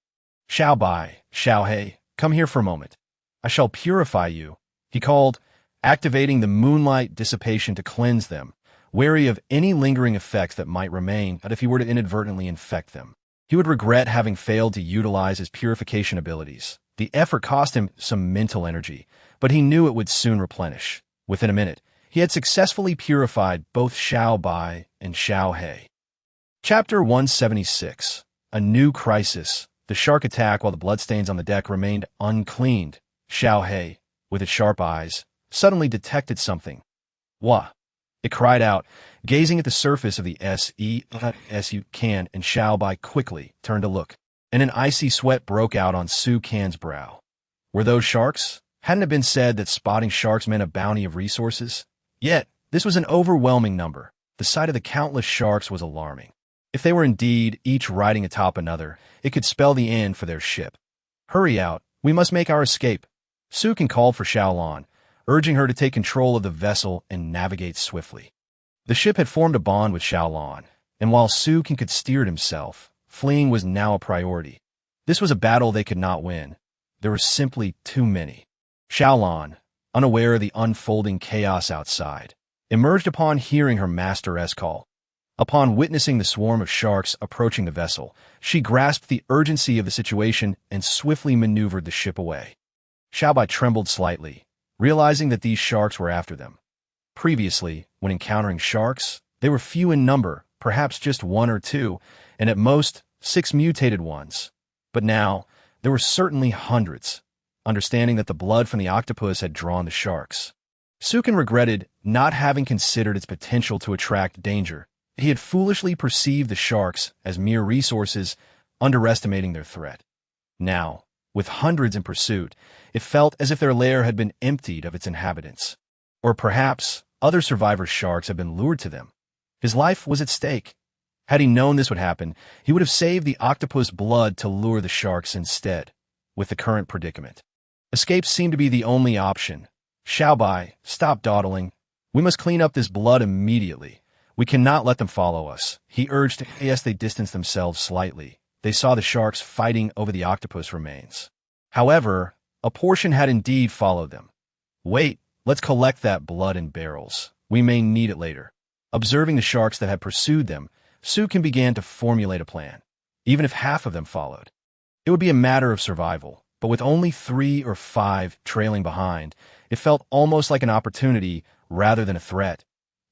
Xiao Bai, Xiao He, come here for a moment. I shall purify you, he called, activating the moonlight dissipation to cleanse them, wary of any lingering effects that might remain if he were to inadvertently infect them. He would regret having failed to utilize his purification abilities. The effort cost him some mental energy, but he knew it would soon replenish. Within a minute, he had successfully purified both Xiao Bai and Xiao He. Chapter 176. A New Crisis. The shark attack while the bloodstains on the deck remained uncleaned. Xiao He, with its sharp eyes, suddenly detected something. Wah! It cried out, gazing at the surface of the Sukin, and Xiao Bai quickly turned to look, and an icy sweat broke out on Sukin's brow. Were those sharks? Hadn't it been said that spotting sharks meant a bounty of resources? Yet, this was an overwhelming number. The sight of the countless sharks was alarming. If they were indeed each riding atop another, it could spell the end for their ship. Hurry out, we must make our escape. Sukin called for Xiaolan, urging her to take control of the vessel and navigate swiftly. The ship had formed a bond with Xiaolan, and while Sukin could steer it himself, fleeing was now a priority. This was a battle they could not win. There were simply too many. Xiaolan, unaware of the unfolding chaos outside, emerged upon hearing her master's call. Upon witnessing the swarm of sharks approaching the vessel, she grasped the urgency of the situation and swiftly maneuvered the ship away. Xiaobai trembled slightly, realizing that these sharks were after them. Previously, when encountering sharks, they were few in number, perhaps just one or two, and at most, 6 mutated ones. But now, there were certainly hundreds, understanding that the blood from the octopus had drawn the sharks. Sukin regretted not having considered its potential to attract danger. He had foolishly perceived the sharks as mere resources, underestimating their threat. Now, with hundreds in pursuit, it felt as if their lair had been emptied of its inhabitants. Or perhaps other survivor sharks had been lured to them. His life was at stake. Had he known this would happen, he would have saved the octopus blood to lure the sharks instead. With the current predicament, escape seemed to be the only option. Xiaobai, stop dawdling. We must clean up this blood immediately. We cannot let them follow us, he urged. As they distanced themselves slightly, they saw the sharks fighting over the octopus remains. However, a portion had indeed followed them. Wait, let's collect that blood in barrels. We may need it later. Observing the sharks that had pursued them, Sukin began to formulate a plan. Even if half of them followed, it would be a matter of survival, but with only 3 or 5 trailing behind, it felt almost like an opportunity rather than a threat.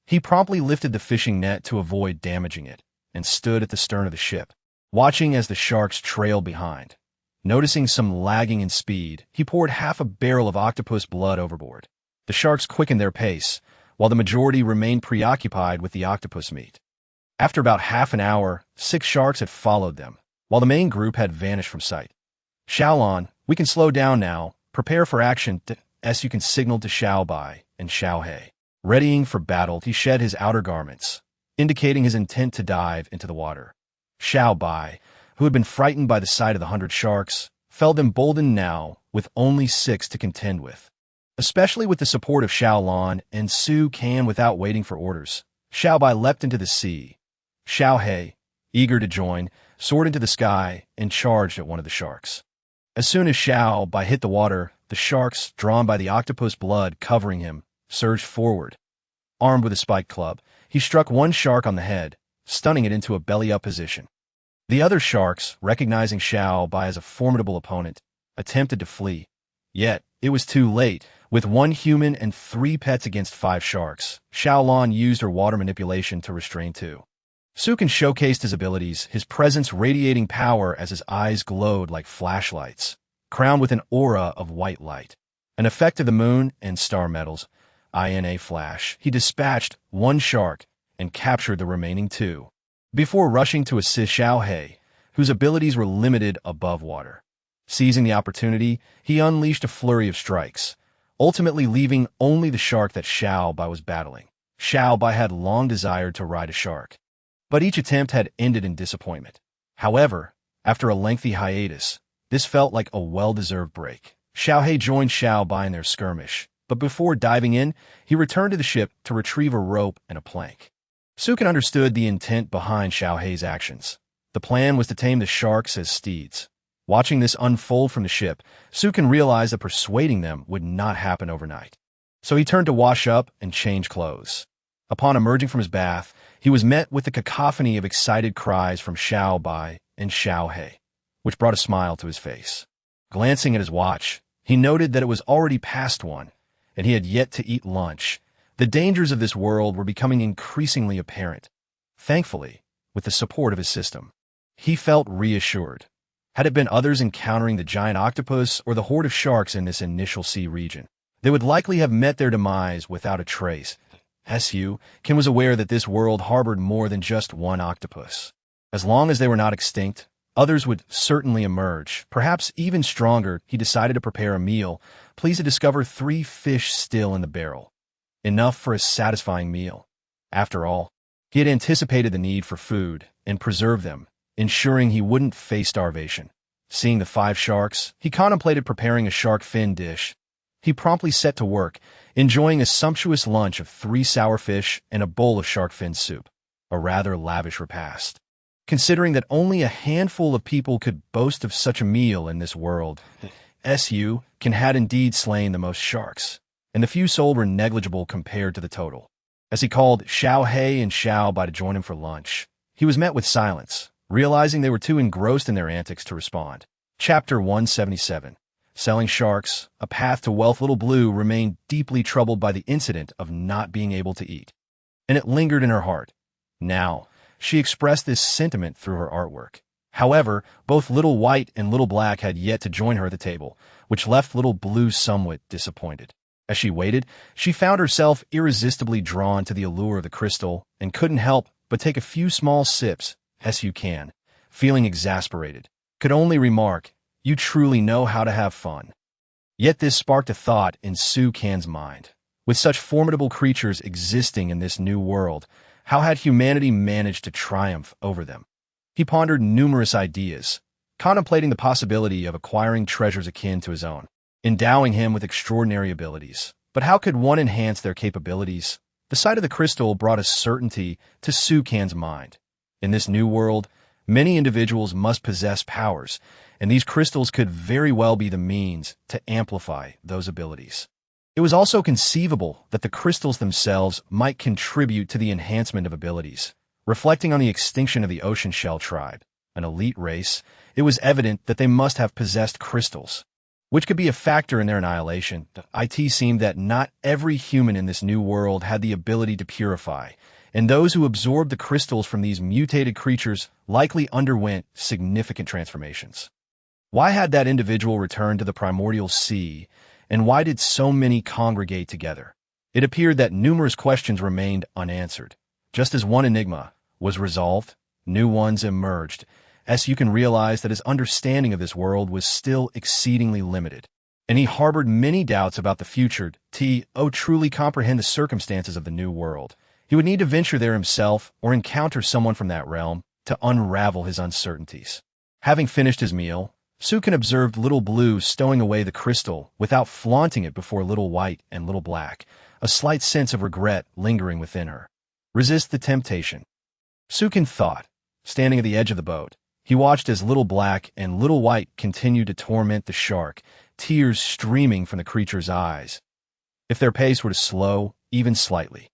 He promptly lifted the fishing net to avoid damaging it, and stood at the stern of the ship, watching as the sharks trailed behind. Noticing some lagging in speed, he poured half a barrel of octopus blood overboard. The sharks quickened their pace, while the majority remained preoccupied with the octopus meat. After about half an hour, 6 sharks had followed them, while the main group had vanished from sight. Xiaolon, we can slow down now. Prepare for action. You can signal to Xiaobai and Xiaohe. Readying for battle, he shed his outer garments, indicating his intent to dive into the water. Xiaobai, who had been frightened by the sight of the 100 sharks, felt emboldened now with only 6 to contend with. Especially with the support of Xiaolon and Su Can without waiting for orders, Xiaobai leapt into the sea. Xiaohe, eager to join, soared into the sky and charged at one of the sharks. As soon as Xiaobai hit the water, the sharks, drawn by the octopus blood covering him, surged forward. Armed with a spiked club, he struck one shark on the head, stunning it into a belly-up position. The other sharks, recognizing Xiaobai as a formidable opponent, attempted to flee. Yet, it was too late. With 1 human and 3 pets against 5 sharks, Xiaolon used her water manipulation to restrain 2. Sukin showcased his abilities, his presence radiating power as his eyes glowed like flashlights, crowned with an aura of white light. An effect of the moon and star metals. In a flash, he dispatched 1 shark and captured the remaining 2, before rushing to assist Xiaohe, whose abilities were limited above water. Seizing the opportunity, he unleashed a flurry of strikes, ultimately leaving only the shark that Xiaobai was battling. Xiaobai had long desired to ride a shark, but each attempt had ended in disappointment. However, after a lengthy hiatus, this felt like a well-deserved break. Xiaohe joined Xiaobai in their skirmish, but before diving in, he returned to the ship to retrieve a rope and a plank. Sukin understood the intent behind Xiaohe's actions. The plan was to tame the sharks as steeds. Watching this unfold from the ship, Sukin realized that persuading them would not happen overnight. So he turned to wash up and change clothes. Upon emerging from his bath, he was met with the cacophony of excited cries from Xiaobai and Xiaohe, which brought a smile to his face. Glancing at his watch, he noted that it was already past 1, and he had yet to eat lunch. The dangers of this world were becoming increasingly apparent. Thankfully, with the support of his system, he felt reassured. Had it been others encountering the giant octopus or the horde of sharks in this initial sea region, they would likely have met their demise without a trace. Ken was aware that this world harbored more than just 1 octopus. As long as they were not extinct, others would certainly emerge, perhaps even stronger. He decided to prepare a meal, pleased to discover 3 fish still in the barrel. Enough for a satisfying meal. After all, he had anticipated the need for food and preserved them, ensuring he wouldn't face starvation. Seeing the 5 sharks, he contemplated preparing a shark fin dish. He promptly set to work, enjoying a sumptuous lunch of 3 sour fish and a bowl of shark fin soup, a rather lavish repast. Considering that only a handful of people could boast of such a meal in this world, Ken had indeed slain the most sharks, and the few sold were negligible compared to the total. As he called Xiao Hei and Xiao Bai to join him for lunch, he was met with silence, realizing they were too engrossed in their antics to respond. Chapter 177. Selling Sharks, A Path to Wealth. Little Blue remained deeply troubled by the incident of not being able to eat, and it lingered in her heart. Now, she expressed this sentiment through her artwork. However, both Little White and Little Black had yet to join her at the table, which left Little Blue somewhat disappointed. As she waited, she found herself irresistibly drawn to the allure of the crystal and couldn't help but take a few small sips, as you can, feeling exasperated. Could only remark, "You truly know how to have fun." Yet this sparked a thought in Su Can's mind. With such formidable creatures existing in this new world, how had humanity managed to triumph over them? He pondered numerous ideas, contemplating the possibility of acquiring treasures akin to his own, endowing him with extraordinary abilities. But how could one enhance their capabilities? The sight of the crystal brought a certainty to Su Can's mind. In this new world, many individuals must possess powers, and these crystals could very well be the means to amplify those abilities. It was also conceivable that the crystals themselves might contribute to the enhancement of abilities. Reflecting on the extinction of the ocean shell tribe, an elite race, it was evident that they must have possessed crystals, which could be a factor in their annihilation. It seemed that not every human in this new world had the ability to purify, and those who absorbed the crystals from these mutated creatures likely underwent significant transformations. Why had that individual returned to the primordial sea, and why did so many congregate together? It appeared that numerous questions remained unanswered. Just as one enigma was resolved, new ones emerged, as you can realize that his understanding of this world was still exceedingly limited, and he harbored many doubts about the future. Truly comprehend the circumstances of the new world. He would need to venture there himself or encounter someone from that realm to unravel his uncertainties. Having finished his meal, Su Can observed Little Blue stowing away the crystal without flaunting it before Little White and Little Black, a slight sense of regret lingering within her. Resist the temptation, Su Can thought. Standing at the edge of the boat, he watched as Little Black and Little White continued to torment the shark, tears streaming from the creature's eyes. If their pace were to slow, even slightly,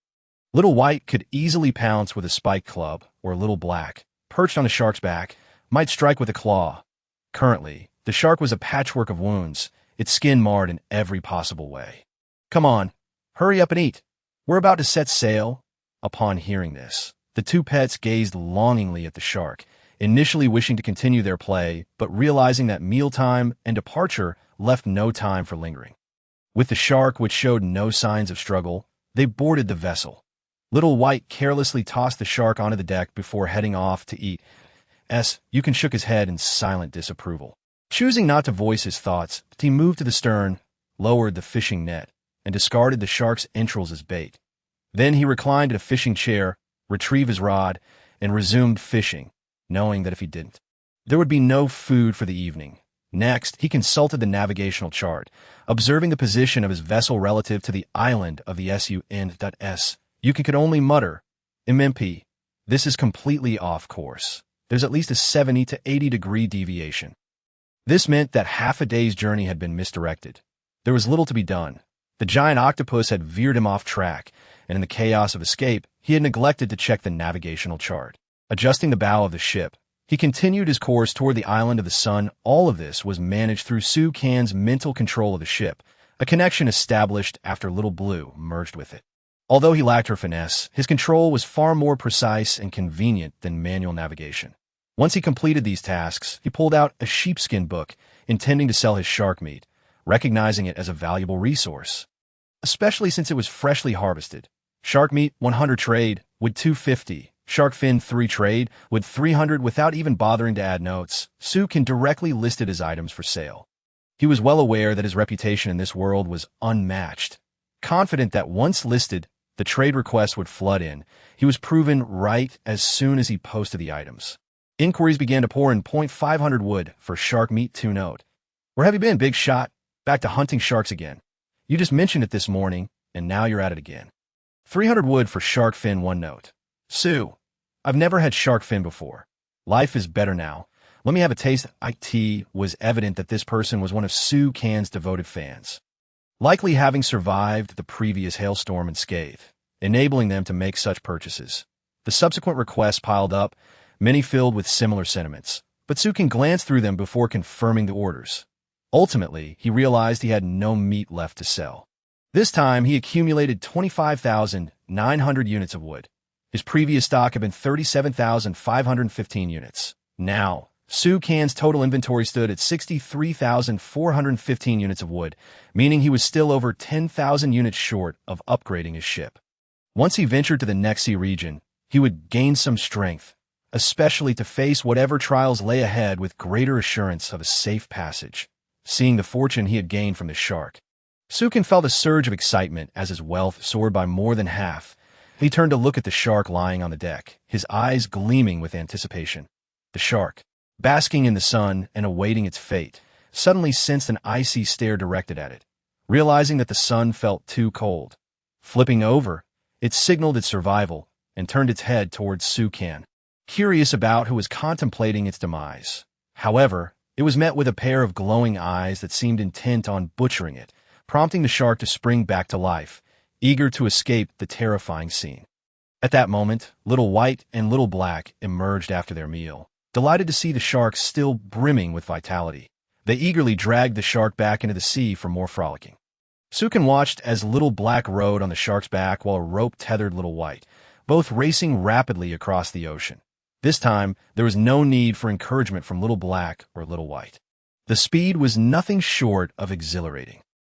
Little White could easily pounce with a spike club, or Little Black, perched on the shark's back, might strike with a claw. Currently, the shark was a patchwork of wounds, its skin marred in every possible way. "Come on, hurry up and eat. We're about to set sail." Upon hearing this, the two pets gazed longingly at the shark, initially wishing to continue their play, but realizing that mealtime and departure left no time for lingering. With the shark, which showed no signs of struggle, they boarded the vessel. Little White carelessly tossed the shark onto the deck before heading off to eat. Yukin shook his head in silent disapproval. Choosing not to voice his thoughts, he moved to the stern, lowered the fishing net, and discarded the shark's entrails as bait. Then he reclined at a fishing chair, retrieved his rod, and resumed fishing, knowing that if he didn't, there would be no food for the evening. Next, he consulted the navigational chart, observing the position of his vessel relative to the island of the sun.S. Yukin could only mutter, "MMP, this is completely off course. There's at least a 70 to 80 degree deviation." This meant that half a day's journey had been misdirected. There was little to be done. The giant octopus had veered him off track, and in the chaos of escape, he had neglected to check the navigational chart. Adjusting the bow of the ship, he continued his course toward the island of the sun. All of this was managed through Su Can's mental control of the ship, a connection established after Little Blue merged with it. Although he lacked her finesse, his control was far more precise and convenient than manual navigation. Once he completed these tasks, he pulled out a sheepskin book, intending to sell his shark meat, recognizing it as a valuable resource, especially since it was freshly harvested. Shark meat, 100 trade, would 250. Shark fin, 3 trade, would 300. Without even bothering to add notes, Su Can directly listed his items for sale. He was well aware that his reputation in this world was unmatched. Confident that once listed, the trade requests would flood in, he was proven right as soon as he posted the items. Inquiries began to pour in. 500 wood for shark meat, 2 note. "Where have you been, big shot? Back to hunting sharks again. You just mentioned it this morning, and now you're at it again." 300 wood for shark fin, 1 note. "Sue, I've never had shark fin before. Life is better now. Let me have a taste." It was evident that this person was one of Su Can's devoted fans, likely having survived the previous hailstorm unscathed. enabling them to make such purchases. The subsequent requests piled up, many filled with similar sentiments, but Sukin glanced through them before confirming the orders. Ultimately, he realized he had no meat left to sell. This time, he accumulated 25,900 units of wood. His previous stock had been 37,515 units. Now, Sukin's total inventory stood at 63,415 units of wood, meaning he was still over 10,000 units short of upgrading his ship. Once he ventured to the next sea region, he would gain some strength, especially to face whatever trials lay ahead with greater assurance of a safe passage. Seeing the fortune he had gained from the shark, Sukin felt a surge of excitement as his wealth soared by more than half. He turned to look at the shark lying on the deck, his eyes gleaming with anticipation. The shark, basking in the sun and awaiting its fate, suddenly sensed an icy stare directed at it. Realizing that the sun felt too cold, flipping over, it signaled its survival and turned its head towards Sukin, curious about who was contemplating its demise. However, it was met with a pair of glowing eyes that seemed intent on butchering it, prompting the shark to spring back to life, eager to escape the terrifying scene. At that moment, Little White and Little Black emerged after their meal, delighted to see the shark still brimming with vitality. They eagerly dragged the shark back into the sea for more frolicking. Sukin watched as Little Black rode on the shark's back while a rope tethered Little White, both racing rapidly across the ocean. This time, there was no need for encouragement from Little Black or Little White. The speed was nothing short of exhilarating.